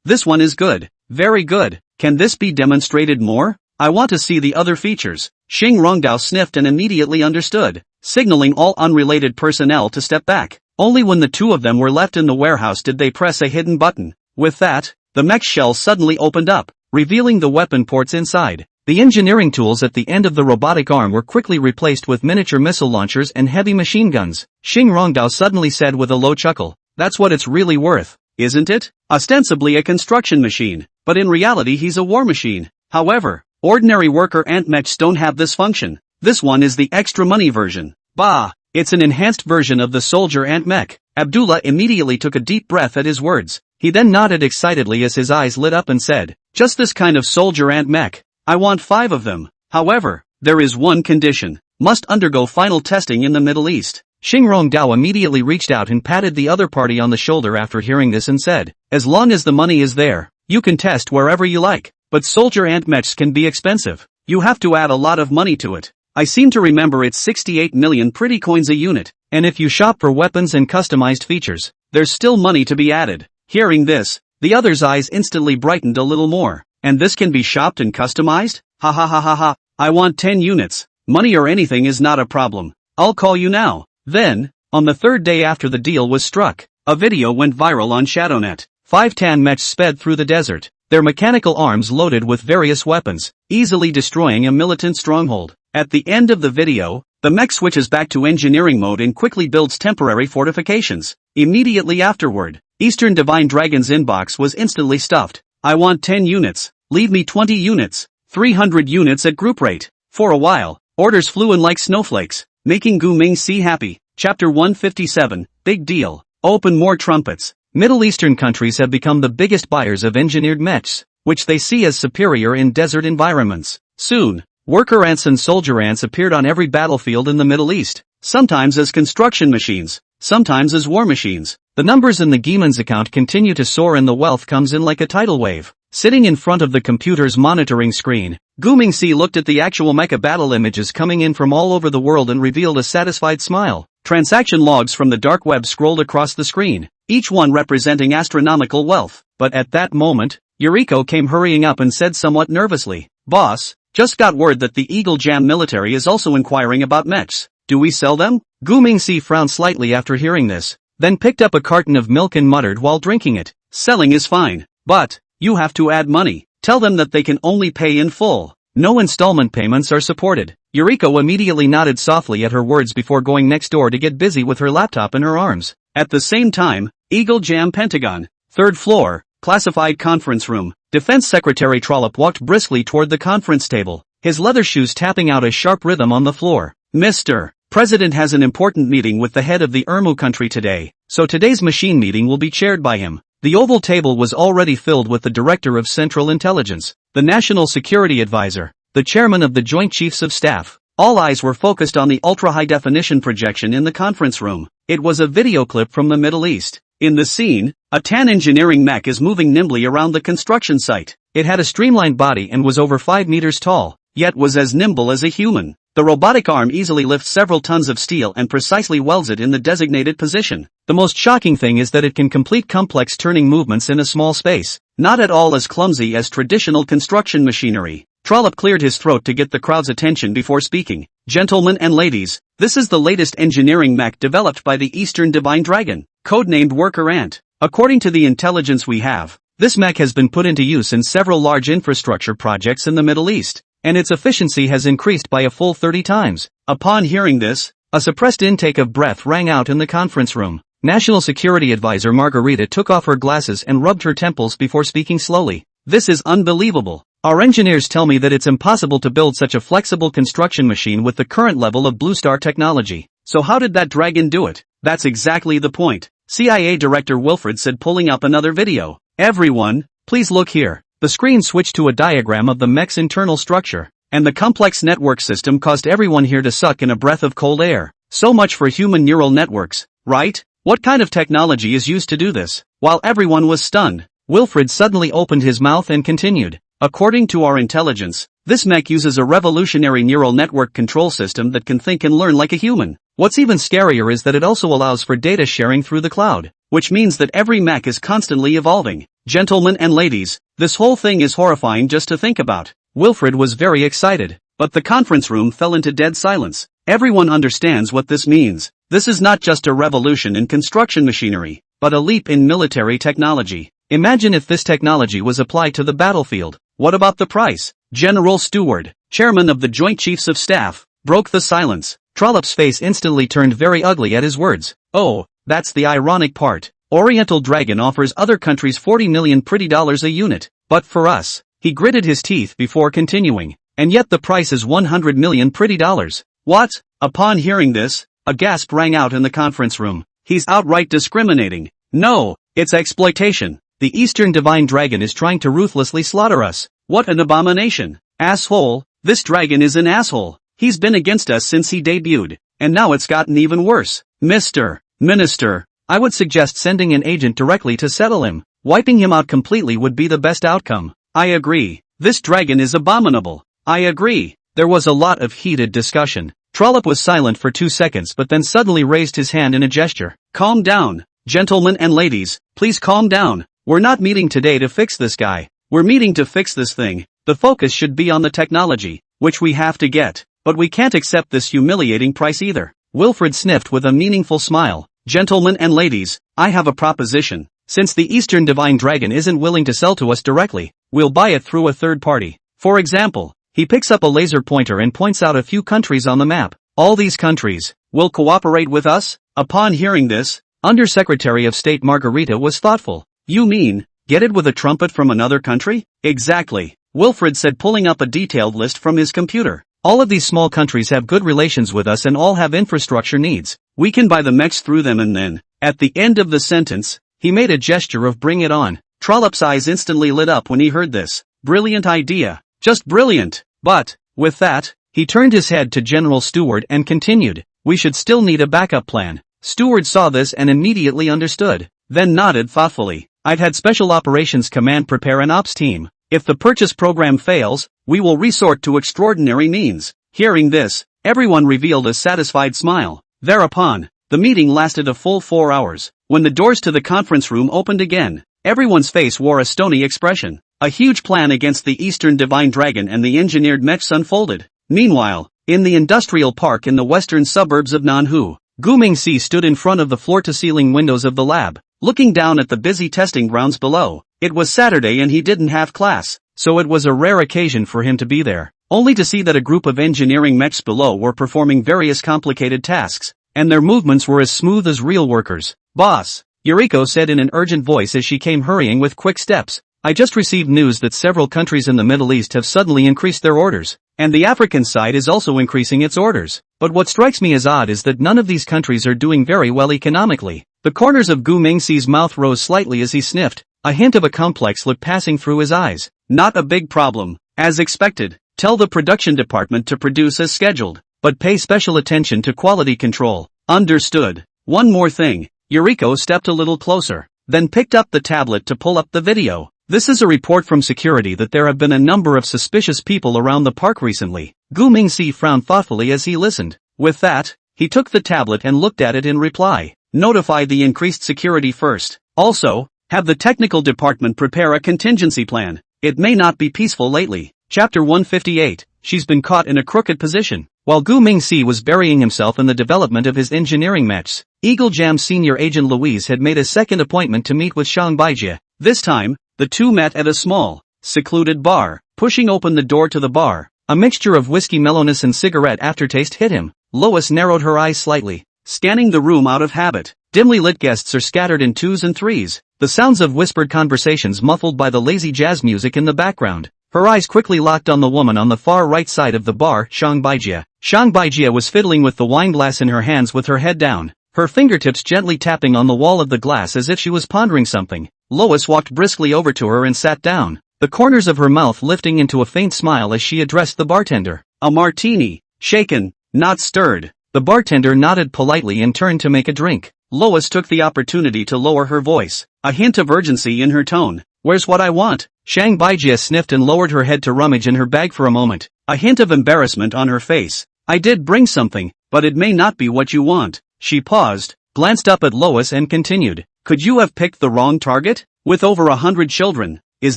this one is good, very good. Can this be demonstrated more? I want to see the other features. Xing Rongdao sniffed and immediately understood, signaling all unrelated personnel to step back. Only when the two of them were left in the warehouse did they press a hidden button. With that, the mech shell suddenly opened up, revealing the weapon ports inside. The engineering tools at the end of the robotic arm were quickly replaced with miniature missile launchers and heavy machine guns. Xing Rongdao suddenly said with a low chuckle, "That's what it's really worth, isn't it? Ostensibly a construction machine, but in reality he's a war machine." However, ordinary worker ant mechs don't have this function. This one is the extra money version. Bah! It's an enhanced version of the soldier ant mech. Abdullah immediately took a deep breath at his words. He then nodded excitedly as his eyes lit up and said, "Just this kind of soldier ant mech. I want 5 of them. However, there is one condition. Must undergo final testing in the Middle East." Xing Rongdao immediately reached out and patted the other party on the shoulder after hearing this and said, "As long as the money is there, you can test wherever you like. But soldier ant mechs can be expensive. You have to add a lot of money to it. I seem to remember it's 68 million pretty coins a unit, and if you shop for weapons and customized features, there's still money to be added." Hearing this, the other's eyes instantly brightened a little more. "And this can be shopped and customized? Ha ha ha ha ha. I want 10 units. Money or anything is not a problem. I'll call you now." Then, on the third day after the deal was struck, a video went viral on ShadowNet. 5 tan mechs sped through the desert, their mechanical arms loaded with various weapons, easily destroying a militant stronghold. At the end of the video, the mech switches back to engineering mode and quickly builds temporary fortifications. Immediately afterward, Eastern Divine Dragon's inbox was instantly stuffed. "I want 10 units, leave me 20 units, 300 units at group rate." For a while, orders flew in like snowflakes, making Gu Mingxi happy. Chapter 157, Big Deal. Open more trumpets. Middle Eastern countries have become the biggest buyers of engineered mechs, which they see as superior in desert environments. Soon, worker ants and soldier ants appeared on every battlefield in the Middle East, sometimes as construction machines, sometimes as war machines. The numbers in the Gaiman's account continue to soar and the wealth comes in like a tidal wave. Sitting in front of the computer's monitoring screen, Gu Mingxi looked at the actual mecha battle images coming in from all over the world and revealed a satisfied smile. Transaction logs from the dark web scrolled across the screen, each one representing astronomical wealth. But at that moment, Yuriko came hurrying up and said somewhat nervously, "Boss, just got word that the Eagle Jam military is also inquiring about mechs. Do we sell them?" Gu Mingxi frowned slightly after hearing this, then picked up a carton of milk and muttered while drinking it, "Selling is fine, but you have to add money. Tell them that they can only pay in full. No installment payments are supported." Yuriko immediately nodded softly at her words before going next door to get busy with her laptop in her arms. At the same time, Eagle Jam Pentagon, 3rd floor, classified conference room. Defense Secretary Trollope walked briskly toward the conference table, his leather shoes tapping out a sharp rhythm on the floor. "Mr. President has an important meeting with the head of the Irmu country today, so today's machine meeting will be chaired by him." The oval table was already filled with the Director of Central Intelligence, the National Security Advisor, the Chairman of the Joint Chiefs of Staff. All eyes were focused on the ultra-high-definition projection in the conference room. It was a video clip from the Middle East. In the scene, a tan engineering mech is moving nimbly around the construction site. It had a streamlined body and was over 5 meters tall, yet was as nimble as a human. The robotic arm easily lifts several tons of steel and precisely welds it in the designated position. The most shocking thing is that it can complete complex turning movements in a small space, not at all as clumsy as traditional construction machinery. Trollope cleared his throat to get the crowd's attention before speaking. "Gentlemen and ladies, this is the latest engineering mech developed by the Eastern Divine Dragon, codenamed Worker Ant. According to the intelligence we have, This mech has been put into use in several large infrastructure projects in the Middle East, and its efficiency has increased by a full 30 times. Upon hearing this, a suppressed intake of breath rang out in the conference room. National Security Advisor Margarita took off her glasses and rubbed her temples before speaking slowly. This is unbelievable. Our engineers tell me that it's impossible to build such a flexible construction machine with the current level of Blue Star technology. So how did that dragon do it? That's exactly the point, CIA Director Wilfred said, pulling up another video. Everyone, please look here. The screen switched to a diagram of the mech's internal structure, and the complex network system caused everyone here to suck in a breath of cold air. So much for human neural networks, right? What kind of technology is used to do this? While everyone was stunned, Wilfred suddenly opened his mouth and continued. According to our intelligence, this mech uses a revolutionary neural network control system that can think and learn like a human. What's even scarier is that it also allows for data sharing through the cloud, which means that every mech is constantly evolving. Gentlemen and ladies, this whole thing is horrifying just to think about. Wilfred was very excited, but the conference room fell into dead silence. Everyone understands what this means. This is not just a revolution in construction machinery, but a leap in military technology. Imagine if this technology was applied to the battlefield. What about the price? General Steward, chairman of the Joint Chiefs of Staff, broke the silence. Trollop's face instantly turned very ugly at his words. Oh, that's the ironic part. Oriental Dragon offers other countries 40 million pretty dollars a unit, but for us, he gritted his teeth before continuing, and yet the price is 100 million pretty dollars. What? Upon hearing this, a gasp rang out in the conference room. He's outright discriminating. No, it's exploitation. The Eastern Divine Dragon is trying to ruthlessly slaughter us. What an abomination. Asshole, this dragon is an asshole. He's been against us since he debuted, and now it's gotten even worse. Mr. Minister, I would suggest sending an agent directly to settle him. Wiping him out completely would be the best outcome. I agree. This dragon is abominable. I agree. There was a lot of heated discussion. Trollop was silent for 2 seconds but then suddenly raised his hand in a gesture. Calm down. Gentlemen and ladies, please calm down. We're not meeting today to fix this guy. We're meeting to fix this thing. The focus should be on the technology, which we have to get. But we can't accept this humiliating price either. Wilfred sniffed with a meaningful smile. Gentlemen and ladies, I have a proposition. Since the Eastern Divine Dragon isn't willing to sell to us directly, we'll buy it through a third party. For example, he picks up a laser pointer and points out a few countries on the map. All these countries will cooperate with us? Upon hearing this, Undersecretary of State Margarita was thoughtful. You mean, get it with a trumpet from another country? Exactly, Wilfred said, pulling up a detailed list from his computer. All of these small countries have good relations with us and all have infrastructure needs. We can buy the mechs through them and then, at the end of the sentence, he made a gesture of bring it on. Trollop's eyes instantly lit up when he heard this. Brilliant idea. Just brilliant. But, with that, he turned his head to General Steward and continued, we should still need a backup plan. Steward saw this and immediately understood, then nodded thoughtfully. I've had Special Operations Command prepare an ops team. If the purchase program fails, we will resort to extraordinary means. Hearing this, everyone revealed a satisfied smile. Thereupon, the meeting lasted a full 4 hours. When the doors to the conference room opened again, everyone's face wore a stony expression. A huge plan against the Eastern Divine Dragon and the engineered mechs unfolded. Meanwhile, in the industrial park in the western suburbs of Manhwa, Gu Mingxi stood in front of the floor-to-ceiling windows of the lab, looking down at the busy testing grounds below. It was Saturday and he didn't have class, so it was a rare occasion for him to be there, only to see that a group of engineering mechs below were performing various complicated tasks, and their movements were as smooth as real workers. Boss, Yuriko said in an urgent voice as she came hurrying with quick steps. I just received news that several countries in the Middle East have suddenly increased their orders, and the African side is also increasing its orders. But what strikes me as odd is that none of these countries are doing very well economically. The corners of Gu Mingxi's mouth rose slightly as he sniffed, a hint of a complex look passing through his eyes. Not a big problem. As expected, tell the production department to produce as scheduled, but pay special attention to quality control. Understood. One more thing. Yuriko stepped a little closer, then picked up the tablet to pull up the video. This is a report from security that there have been a number of suspicious people around the park recently. Gu Mingxi frowned thoughtfully as he listened. With that, he took the tablet and looked at it in reply. Notify the increased security first. Also, have the technical department prepare a contingency plan. It may not be peaceful lately. Chapter 158. She's been caught in a crooked position. While Gu Mingxi was burying himself in the development of his engineering mechs, Eagle Jam senior agent Louise had made a second appointment to meet with Shang Baijie. This time, The two met at a small, secluded bar. Pushing open the door to the bar, a mixture of whiskey mellowness and cigarette aftertaste hit him. Lois narrowed her eyes slightly, scanning the room out of habit. Dimly lit guests are scattered in twos and threes, the sounds of whispered conversations muffled by the lazy jazz music in the background. Her eyes quickly locked on the woman on the far right side of the bar, Shang Baijie. Shang Baijie was fiddling with the wine glass in her hands with her head down, her fingertips gently tapping on the wall of the glass as if she was pondering something. Lois walked briskly over to her and sat down, the corners of her mouth lifting into a faint smile as she addressed the bartender. A martini, shaken, not stirred. The bartender nodded politely and turned to make a drink. Lois took the opportunity to lower her voice, a hint of urgency in her tone. Where's what I want? Shang Baijie sniffed and lowered her head to rummage in her bag for a moment, a hint of embarrassment on her face. I did bring something, but it may not be what you want. She paused, glanced up at Lois and continued. Could you have picked the wrong target? With over 100 children, is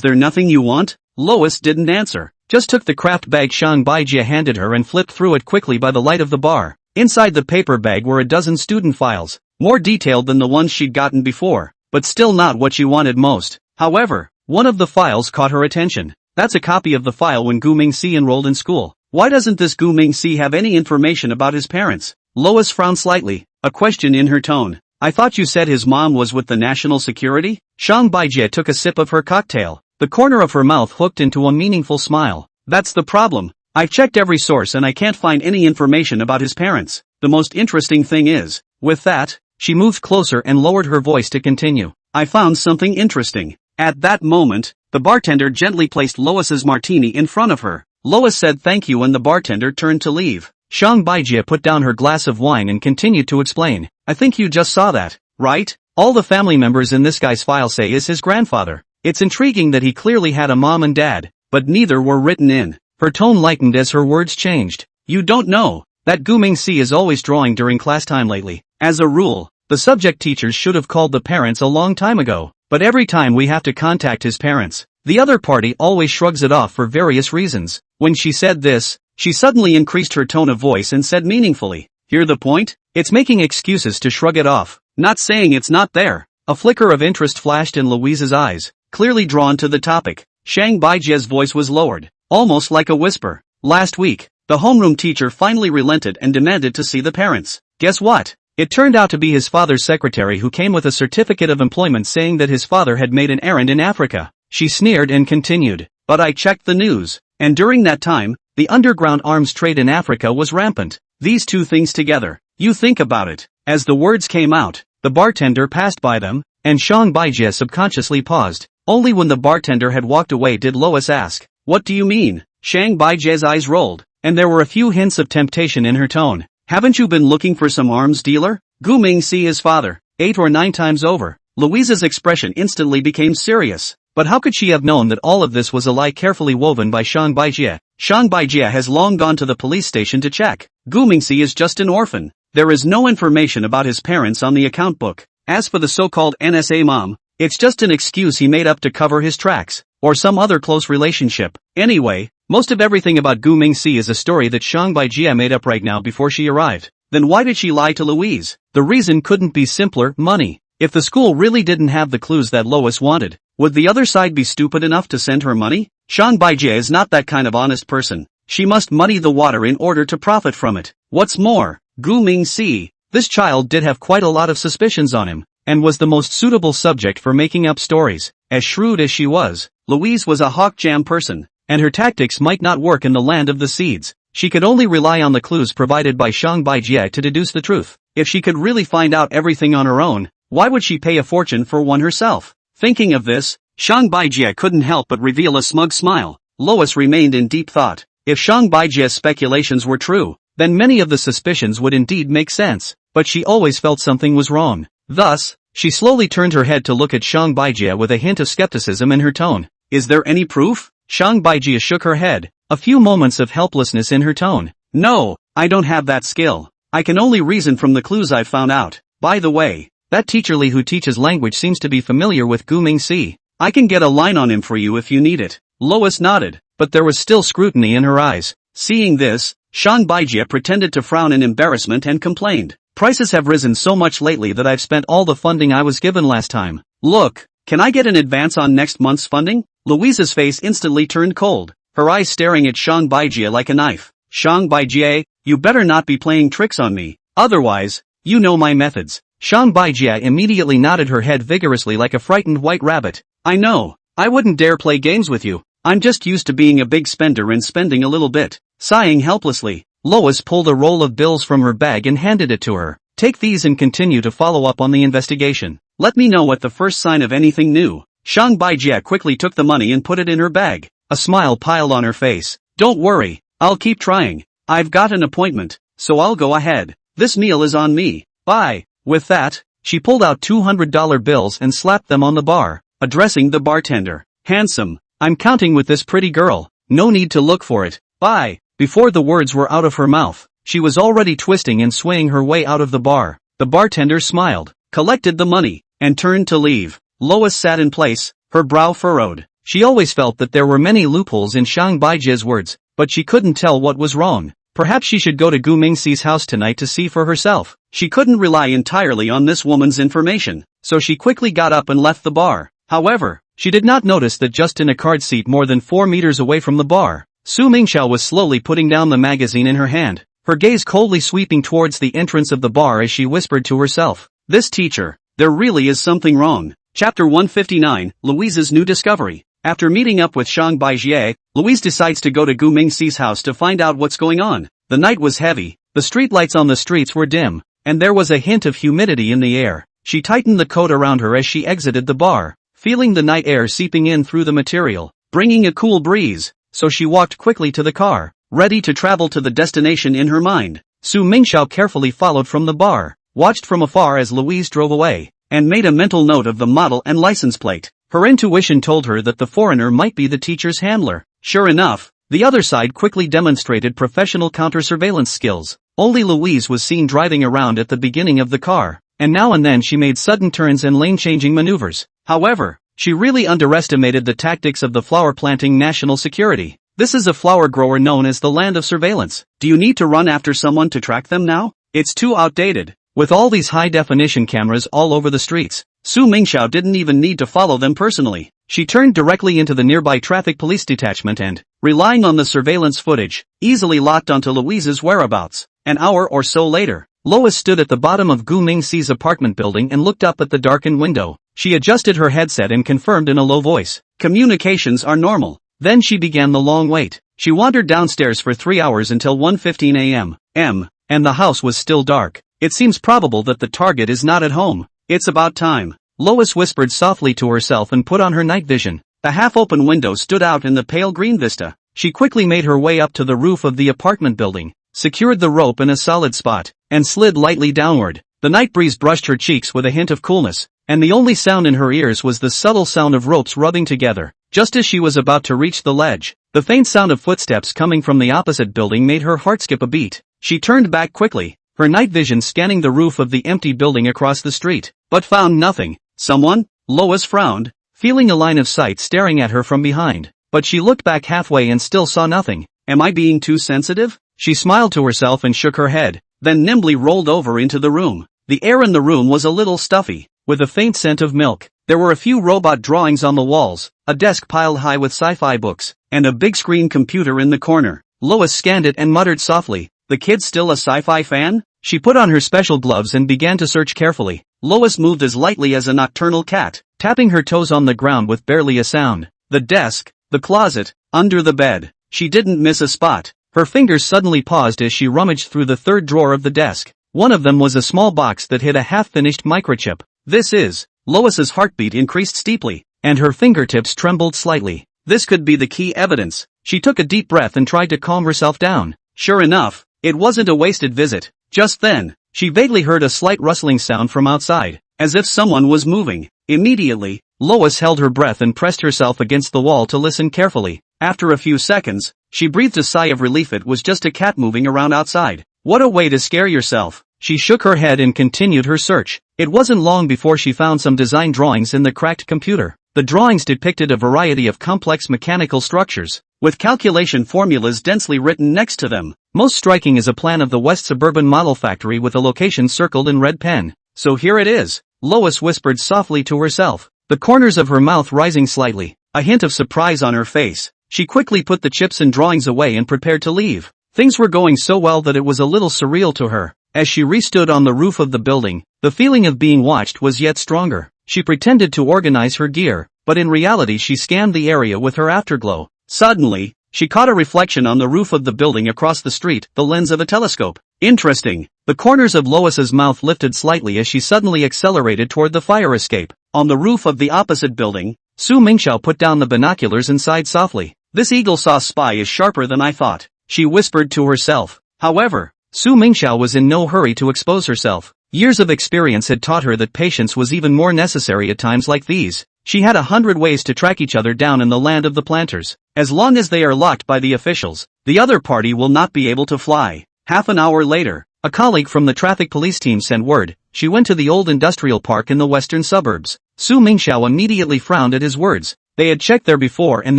there nothing you want? Lois didn't answer, just took the craft bag Shang Baijie handed her and flipped through it quickly by the light of the bar. Inside the paper bag were a dozen student files, more detailed than the ones she'd gotten before, but still not what she wanted most. However, one of the files caught her attention. That's a copy of the file when Gu Mingxi enrolled in school. Why doesn't this Gu Mingxi have any information about his parents? Lois frowned slightly, a question in her tone. I thought you said his mom was with the national security? Shang Baijie took a sip of her cocktail, the corner of her mouth hooked into a meaningful smile. That's the problem. I've checked every source and I can't find any information about his parents. The most interesting thing is, with that, she moved closer and lowered her voice to continue. I found something interesting. At that moment, the bartender gently placed Lois's martini in front of her. Lois said thank you and the bartender turned to leave. Shang Baijie put down her glass of wine and continued to explain. I think you just saw that, right? All the family members in this guy's file say is his grandfather. It's intriguing that he clearly had a mom and dad, but neither were written in. Her tone lightened as her words changed. You don't know that Gu Mingxi is always drawing during class time lately. As a rule, the subject teachers should have called the parents a long time ago, but every time we have to contact his parents, the other party always shrugs it off for various reasons. When she said this, she suddenly increased her tone of voice and said meaningfully, hear the point? It's making excuses to shrug it off, not saying it's not there. A flicker of interest flashed in Louise's eyes, clearly drawn to the topic. Shang Baijie's voice was lowered, almost like a whisper. Last week, the homeroom teacher finally relented and demanded to see the parents. Guess what? It turned out to be his father's secretary who came with a certificate of employment saying that his father had made an errand in Africa. She sneered and continued, but I checked the news, and during that time, the underground arms trade in Africa was rampant. These two things together, you think about it. As the words came out, the bartender passed by them, and Shang Baijie subconsciously paused. Only when the bartender had walked away did Lois ask, what do you mean? Shang Baijie's eyes rolled, and there were a few hints of temptation in her tone. Haven't you been looking for some arms dealer? Gu Mingxi his father, 8 or 9 times over. Louise's expression instantly became serious. But how could she have known that all of this was a lie carefully woven by Shang Baijie? Shang Baijie has long gone to the police station to check. Gu Mingxi is just an orphan. There is no information about his parents on the account book. As for the so-called NSA mom, it's just an excuse he made up to cover his tracks, or some other close relationship. Anyway, most of everything about Gu Mingxi is a story that Shang Baijie made up right now before she arrived. Then why did she lie to Louise? The reason couldn't be simpler, money. If the school really didn't have the clues that Lois wanted, would the other side be stupid enough to send her money? Shang Baijie is not that kind of honest person. She must muddy the water in order to profit from it. What's more, Gu Mingxi, this child did have quite a lot of suspicions on him, and was the most suitable subject for making up stories. As shrewd as she was, Louise was a hawk jam person, and her tactics might not work in the land of the seeds. She could only rely on the clues provided by Shang Baijie to deduce the truth. If she could really find out everything on her own, why would she pay a fortune for one herself? Thinking of this, Shang Baijie couldn't help but reveal a smug smile. Lois remained in deep thought. If Shang Baijie's speculations were true, then many of the suspicions would indeed make sense, but she always felt something was wrong. Thus, she slowly turned her head to look at Shang Baijie with a hint of skepticism in her tone. Is there any proof? Shang Baijie shook her head, a few moments of helplessness in her tone. No, I don't have that skill. I can only reason from the clues I've found out. By the way, that teacher Li who teaches language seems to be familiar with Gu Mingxi. I can get a line on him for you if you need it. Lois nodded, but there was still scrutiny in her eyes. Seeing this, Shang Baijie pretended to frown in embarrassment and complained. Prices have risen so much lately that I've spent all the funding I was given last time. Look, Can I get an advance on next month's funding? Louise's face instantly turned cold, her eyes staring at Shang Baijie like a knife. Shang Baijie, you better not be playing tricks on me, otherwise, you know my methods. Shang Baijie immediately nodded her head vigorously like a frightened white rabbit. I know, I wouldn't dare play games with you. I'm just used to being a big spender and spending a little bit. Sighing helplessly, Lois pulled a roll of bills from her bag and handed it to her. Take these and continue to follow up on the investigation. Let me know at the first sign of anything new. Shang Baijie quickly took the money and put it in her bag. A smile piled on her face. Don't worry, I'll keep trying. I've got an appointment, so I'll go ahead. This meal is on me. Bye. With that, she pulled out $200 bills and slapped them on the bar, addressing the bartender. Handsome, I'm counting with this pretty girl. No need to look for it. Bye. Before the words were out of her mouth, she was already twisting and swaying her way out of the bar. The bartender smiled, collected the money, and turned to leave. Lois sat in place, her brow furrowed. She always felt that there were many loopholes in Shang Baijie's words, but she couldn't tell what was wrong. Perhaps she should go to Gu Mingxi's house tonight to see for herself. She couldn't rely entirely on this woman's information, so she quickly got up and left the bar. However, she did not notice that just in a card seat more than 4 meters away from the bar, Su Mingxiao was slowly putting down the magazine in her hand, her gaze coldly sweeping towards the entrance of the bar as she whispered to herself. This teacher, there really is something wrong. Chapter 159, Louise's New Discovery. After meeting up with Shang Baijie, Louise decides to go to Gu Mingxi's house to find out what's going on. The night was heavy, the streetlights on the streets were dim, and there was a hint of humidity in the air. She tightened the coat around her as she exited the bar, feeling the night air seeping in through the material, bringing a cool breeze, so she walked quickly to the car, ready to travel to the destination in her mind. Su Mingxiao carefully followed from the bar, watched from afar as Louise drove away, and made a mental note of the model and license plate. Her intuition told her that the foreigner might be the teacher's handler. Sure enough, the other side quickly demonstrated professional counter-surveillance skills. Only Louise was seen driving around at the beginning of the car, and now and then she made sudden turns and lane-changing maneuvers. However, she really underestimated the tactics of the flower-planting national security. This is a flower grower known as the land of surveillance. Do you need to run after someone to track them now? It's too outdated. With all these high-definition cameras all over the streets, Su Mingxiao didn't even need to follow them personally. She turned directly into the nearby traffic police detachment and, relying on the surveillance footage, easily locked onto Louise's whereabouts. An hour or so later, Lois stood at the bottom of Gu Mingxi's apartment building and looked up at the darkened window. She adjusted her headset and confirmed in a low voice, "Communications are normal." Then she began the long wait. She wandered downstairs for 3 hours until 1:15 a.m. And the house was still dark. It seems probable that the target is not at home. It's about time. Lois whispered softly to herself and put on her night vision. The half-open window stood out in the pale green vista. She quickly made her way up to the roof of the apartment building, secured the rope in a solid spot, and slid lightly downward. The night breeze brushed her cheeks with a hint of coolness, and the only sound in her ears was the subtle sound of ropes rubbing together. Just as she was about to reach the ledge, the faint sound of footsteps coming from the opposite building made her heart skip a beat. She turned back quickly, her night vision scanning the roof of the empty building across the street, but found nothing. Someone? Lois frowned, feeling a line of sight staring at her from behind, but she looked back halfway and still saw nothing. Am I being too sensitive? She smiled to herself and shook her head, then nimbly rolled over into the room. The air in the room was a little stuffy, with a faint scent of milk. There were a few robot drawings on the walls, a desk piled high with sci-fi books, and a big screen computer in the corner. Lois scanned it and muttered softly, "The kid's still a sci-fi fan?" She put on her special gloves and began to search carefully. Lois moved as lightly as a nocturnal cat, tapping her toes on the ground with barely a sound. The desk, the closet, under the bed. She didn't miss a spot. Her fingers suddenly paused as she rummaged through the third drawer of the desk. One of them was a small box that hid a half-finished microchip. This is... Lois's heartbeat increased steeply, and her fingertips trembled slightly. This could be the key evidence. She took a deep breath and tried to calm herself down. Sure enough, it wasn't a wasted visit. Just then, she vaguely heard a slight rustling sound from outside, as if someone was moving. Immediately, Lois held her breath and pressed herself against the wall to listen carefully. After a few seconds, she breathed a sigh of relief. It was just a cat moving around outside. What a way to scare yourself. She shook her head and continued her search. It wasn't long before she found some design drawings in the cracked computer. The drawings depicted a variety of complex mechanical structures, with calculation formulas densely written next to them. Most striking is a plan of the West Suburban Model Factory with a location circled in red pen. So here it is, Lois whispered softly to herself. the corners of her mouth rising slightly, a hint of surprise on her face. She quickly put the chips and drawings away and prepared to leave. Things were going so well that it was a little surreal to her. As she restood on the roof of the building, the feeling of being watched was yet stronger. She pretended to organize her gear, but in reality she scanned the area with her afterglow. Suddenly, she caught a reflection on the roof of the building across the street, the lens of a telescope. Interesting. The corners of Lois's mouth lifted slightly as she suddenly accelerated toward the fire escape. On the roof of the opposite building, Su Mingxiao put down the binoculars and sighed softly. This eagle sauce spy is sharper than I thought, she whispered to herself. However, Su Mingxiao was in no hurry to expose herself. Years of experience had taught her that patience was even more necessary at times like these. She had 100 ways to track each other down in the land of the planters. As long as they are locked by the officials, the other party will not be able to fly. Half an hour later, a colleague from the traffic police team sent word. She went to the old industrial park in the western suburbs. Su Mingxiao immediately frowned at his words. They had checked there before and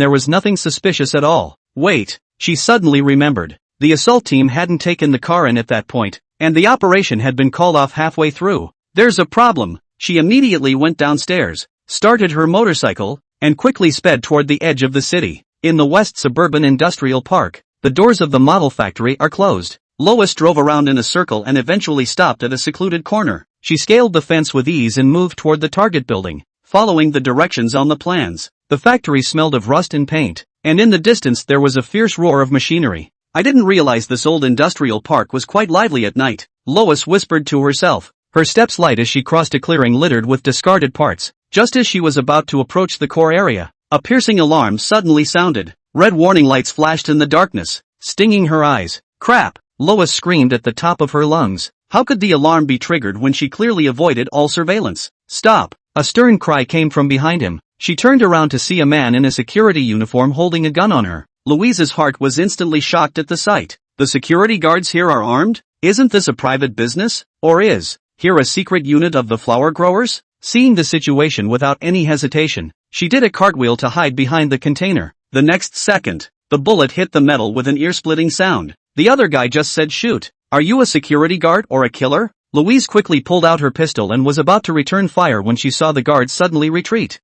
there was nothing suspicious at all. Wait, she suddenly remembered. The assault team hadn't taken the car in at that point, and the operation had been called off halfway through. There's a problem. She immediately went downstairs, started her motorcycle, and quickly sped toward the edge of the city. In the West Suburban Industrial Park, the doors of the model factory are closed. Lois drove around in a circle and eventually stopped at a secluded corner. She scaled the fence with ease and moved toward the target building, following the directions on the plans. The factory smelled of rust and paint, and in the distance there was a fierce roar of machinery. I didn't realize this old industrial park was quite lively at night, Lois whispered to herself. Her steps light as she crossed a clearing littered with discarded parts. Just as she was about to approach the core area, a piercing alarm suddenly sounded. Red warning lights flashed in the darkness, stinging her eyes. Crap! Lois screamed at the top of her lungs. How could the alarm be triggered when she clearly avoided all surveillance? Stop! A stern cry came from behind him. She turned around to see a man in a security uniform holding a gun on her. Louise's heart was instantly shocked at the sight. The security guards here are armed? Isn't this a private business? Or is here a secret unit of the flower growers? Seeing the situation without any hesitation, she did a cartwheel to hide behind the container. The next second, the bullet hit the metal with an ear-splitting sound. The other guy just said shoot. Are you a security guard or a killer? Louise quickly pulled out her pistol and was about to return fire when she saw the guard suddenly retreat.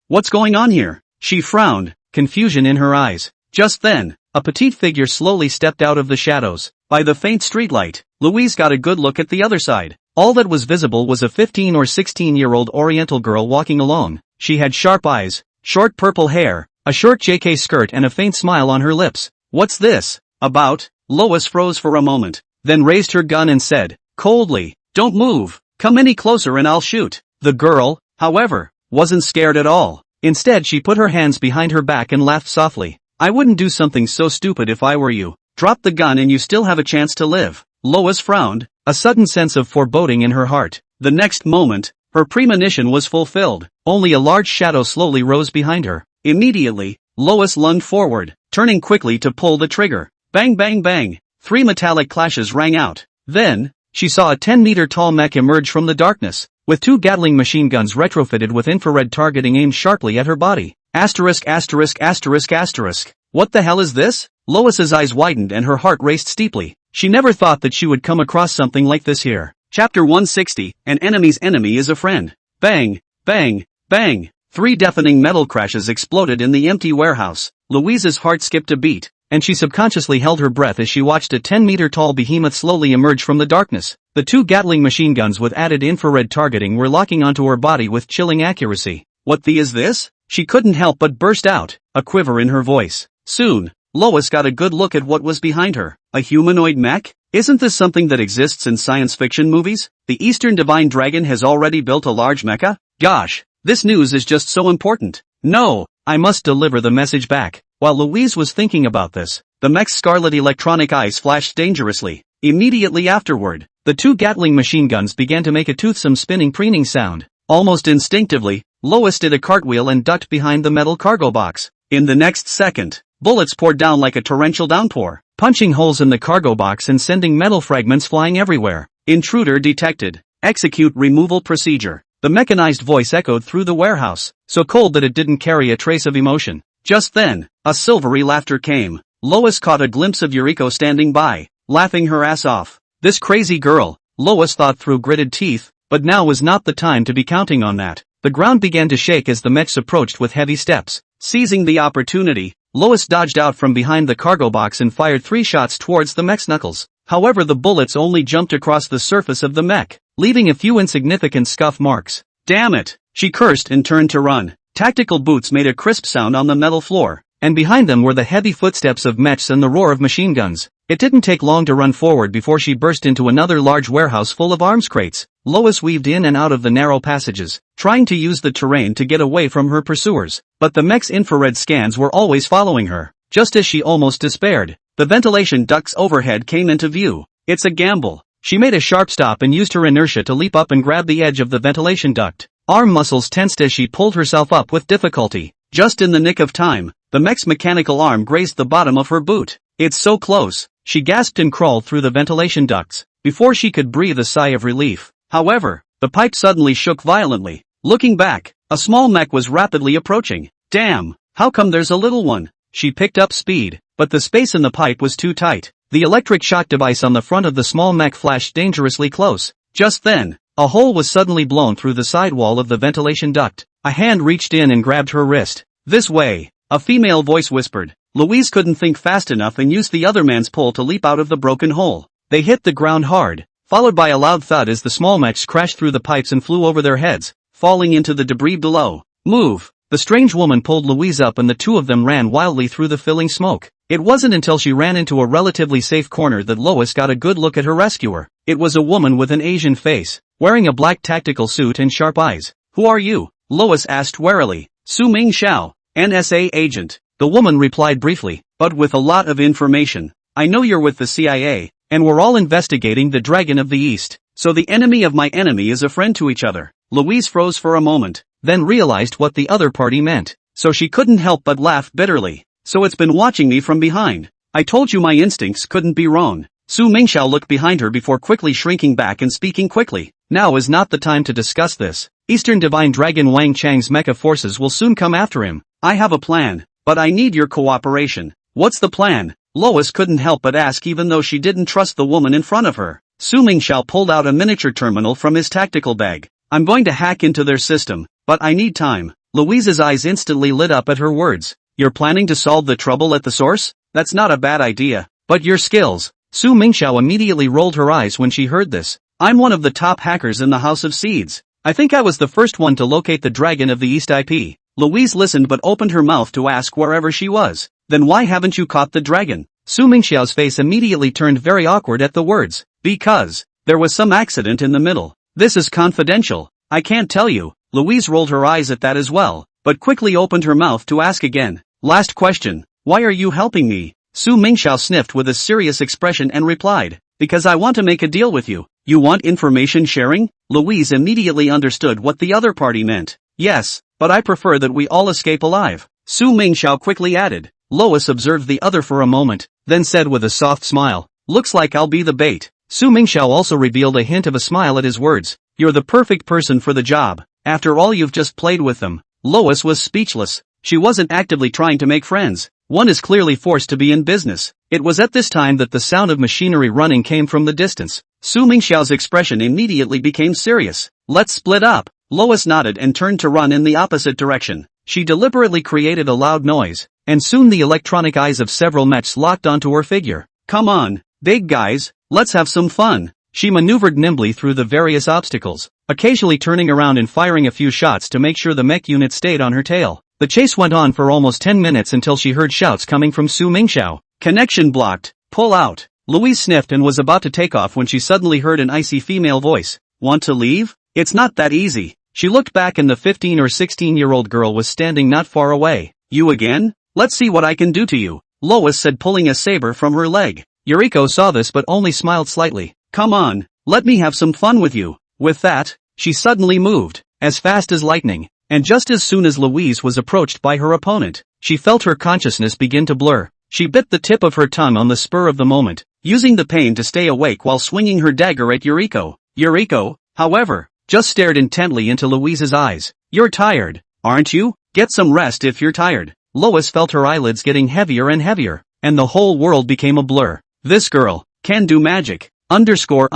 What's going on here? She frowned, confusion in her eyes. Just then, a petite figure slowly stepped out of the shadows. By the faint streetlight, Louise got a good look at the other side. All that was visible was a 15 or 16-year-old Oriental girl walking alone. She had sharp eyes, short purple hair, a short JK skirt and a faint smile on her lips. What's this about? Lois froze for a moment, then raised her gun and said, coldly, don't move, come any closer and I'll shoot. The girl, however, wasn't scared at all. Instead she put her hands behind her back and laughed softly. I wouldn't do something so stupid if I were you. Drop the gun and you still have a chance to live. Lois frowned, a sudden sense of foreboding in her heart. The next moment, her premonition was fulfilled. Only a large shadow slowly rose behind her. Immediately, Lois lunged forward, turning quickly to pull the trigger. Bang bang bang, 3 metallic clashes rang out. Then, she saw a 10-meter-tall mech emerge from the darkness, with 2 Gatling machine guns retrofitted with infrared targeting aimed sharply at her body. Asterisk asterisk asterisk asterisk. What the hell is this? Lois's eyes widened and her heart raced steeply. She never thought that she would come across something like this here. Chapter 160, An enemy's enemy is a friend. Bang, bang, bang. 3 deafening metal crashes exploded in the empty warehouse. Louise's heart skipped a beat, and she subconsciously held her breath as she watched a 10-meter-tall behemoth slowly emerge from the darkness. The 2 Gatling machine guns with added infrared targeting were locking onto her body with chilling accuracy. What the is this? She couldn't help but burst out, a quiver in her voice. Soon, Lois got a good look at what was behind her. A humanoid mech? Isn't this something that exists in science fiction movies? The Eastern Divine Dragon has already built a large mecha? Gosh, this news is just so important. No, I must deliver the message back. While Louise was thinking about this, the mech's scarlet electronic eyes flashed dangerously. Immediately afterward, the 2 Gatling machine guns began to make a toothsome spinning preening sound. Almost instinctively, Lois did a cartwheel and ducked behind the metal cargo box. In the next second, bullets poured down like a torrential downpour, punching holes in the cargo box and sending metal fragments flying everywhere. Intruder detected. Execute removal procedure. The mechanized voice echoed through the warehouse, so cold that it didn't carry a trace of emotion. Just then, a silvery laughter came. Lois caught a glimpse of Yuriko standing by, laughing her ass off. This crazy girl, Lois thought through gritted teeth, but now was not the time to be counting on that. The ground began to shake as the mechs approached with heavy steps. Seizing the opportunity, Lois dodged out from behind the cargo box and fired 3 shots towards the mech's knuckles. However, the bullets only jumped across the surface of the mech, leaving a few insignificant scuff marks. Damn it! She cursed and turned to run. Tactical boots made a crisp sound on the metal floor, and behind them were the heavy footsteps of mechs and the roar of machine guns. It didn't take long to run forward before she burst into another large warehouse full of arms crates. Lois weaved in and out of the narrow passages, trying to use the terrain to get away from her pursuers, but the mech's infrared scans were always following her. Just as she almost despaired, the ventilation ducts overhead came into view. It's a gamble. She made a sharp stop and used her inertia to leap up and grab the edge of the ventilation duct. Arm muscles tensed as she pulled herself up with difficulty. Just in the nick of time, the mech's mechanical arm grazed the bottom of her boot. It's so close. She gasped and crawled through the ventilation ducts. Before she could breathe a sigh of relief, however, the pipe suddenly shook violently. Looking back, a small mech was rapidly approaching. Damn, how come there's a little one? She picked up speed, but the space in the pipe was too tight. The electric shock device on the front of the small mech flashed dangerously close. Just then, a hole was suddenly blown through the sidewall of the ventilation duct. A hand reached in and grabbed her wrist. This way, a female voice whispered. Louise couldn't think fast enough and used the other man's pull to leap out of the broken hole. They hit the ground hard, followed by a loud thud as the small mechs crashed through the pipes and flew over their heads, falling into the debris below. Move! The strange woman pulled Louise up and the two of them ran wildly through the filling smoke. It wasn't until she ran into a relatively safe corner that Lois got a good look at her rescuer. It was a woman with an Asian face, wearing a black tactical suit and sharp eyes. Who are you? Lois asked warily. Su Ming Xiao, NSA agent. The woman replied briefly, but with a lot of information. I know you're with the CIA, and we're all investigating the Dragon of the East. So the enemy of my enemy is a friend to each other. Louise froze for a moment, then realized what the other party meant. So she couldn't help but laugh bitterly. So it's been watching me from behind. I told you my instincts couldn't be wrong. Su Mingxiao looked behind her before quickly shrinking back and speaking quickly. Now is not the time to discuss this. Eastern Divine Dragon Wang Chang's mecha forces will soon come after him. I have a plan, but I need your cooperation. What's the plan? Lois couldn't help but ask even though she didn't trust the woman in front of her. Su Mingxiao pulled out a miniature terminal from his tactical bag. I'm going to hack into their system, but I need time. Louise's eyes instantly lit up at her words. You're planning to solve the trouble at the source? That's not a bad idea. But your skills. Su Mingxiao immediately rolled her eyes when she heard this. I'm one of the top hackers in the House of Seeds. I think I was the first one to locate the Dragon of the East IP. Louise listened but opened her mouth to ask wherever she was. Then why haven't you caught the dragon? Su Mingxiao's face immediately turned very awkward at the words. Because there was some accident in the middle. This is confidential. I can't tell you. Louise rolled her eyes at that as well, but quickly opened her mouth to ask again. Last question. Why are you helping me? Su Mingxiao sniffed with a serious expression and replied. Because I want to make a deal with you. You want information sharing? Louise immediately understood what the other party meant. Yes, but I prefer that we all escape alive. Su Mingxiao quickly added. Lois observed the other for a moment, then said with a soft smile. Looks like I'll be the bait. Su Mingxiao also revealed a hint of a smile at his words. You're the perfect person for the job. After all you've just played with them. Lois was speechless. She wasn't actively trying to make friends. One is clearly forced to be in business. It was at this time that the sound of machinery running came from the distance. Su Mingxiao's expression immediately became serious. Let's split up. Lois nodded and turned to run in the opposite direction. She deliberately created a loud noise, and soon the electronic eyes of several mechs locked onto her figure. Come on, big guys, let's have some fun. She maneuvered nimbly through the various obstacles, occasionally turning around and firing a few shots to make sure the mech unit stayed on her tail. The chase went on for almost 10 minutes until she heard shouts coming from Su Mingxiao. Connection blocked. Pull out. Louise sniffed and was about to take off when she suddenly heard an icy female voice. Want to leave? It's not that easy. She looked back and the 15 or 16-year-old girl was standing not far away. You again? Let's see what I can do to you, Lois said, pulling a saber from her leg. Yuriko saw this but only smiled slightly. Come on, let me have some fun with you. With that, she suddenly moved, as fast as lightning, and just as soon as Louise was approached by her opponent, she felt her consciousness begin to blur. She bit the tip of her tongue on the spur of the moment, using the pain to stay awake while swinging her dagger at Yuriko. Yuriko, however, just stared intently into Louise's eyes. You're tired, aren't you? Get some rest if you're tired. Lois felt her eyelids getting heavier and heavier, and the whole world became a blur. This girl can do magic. ______.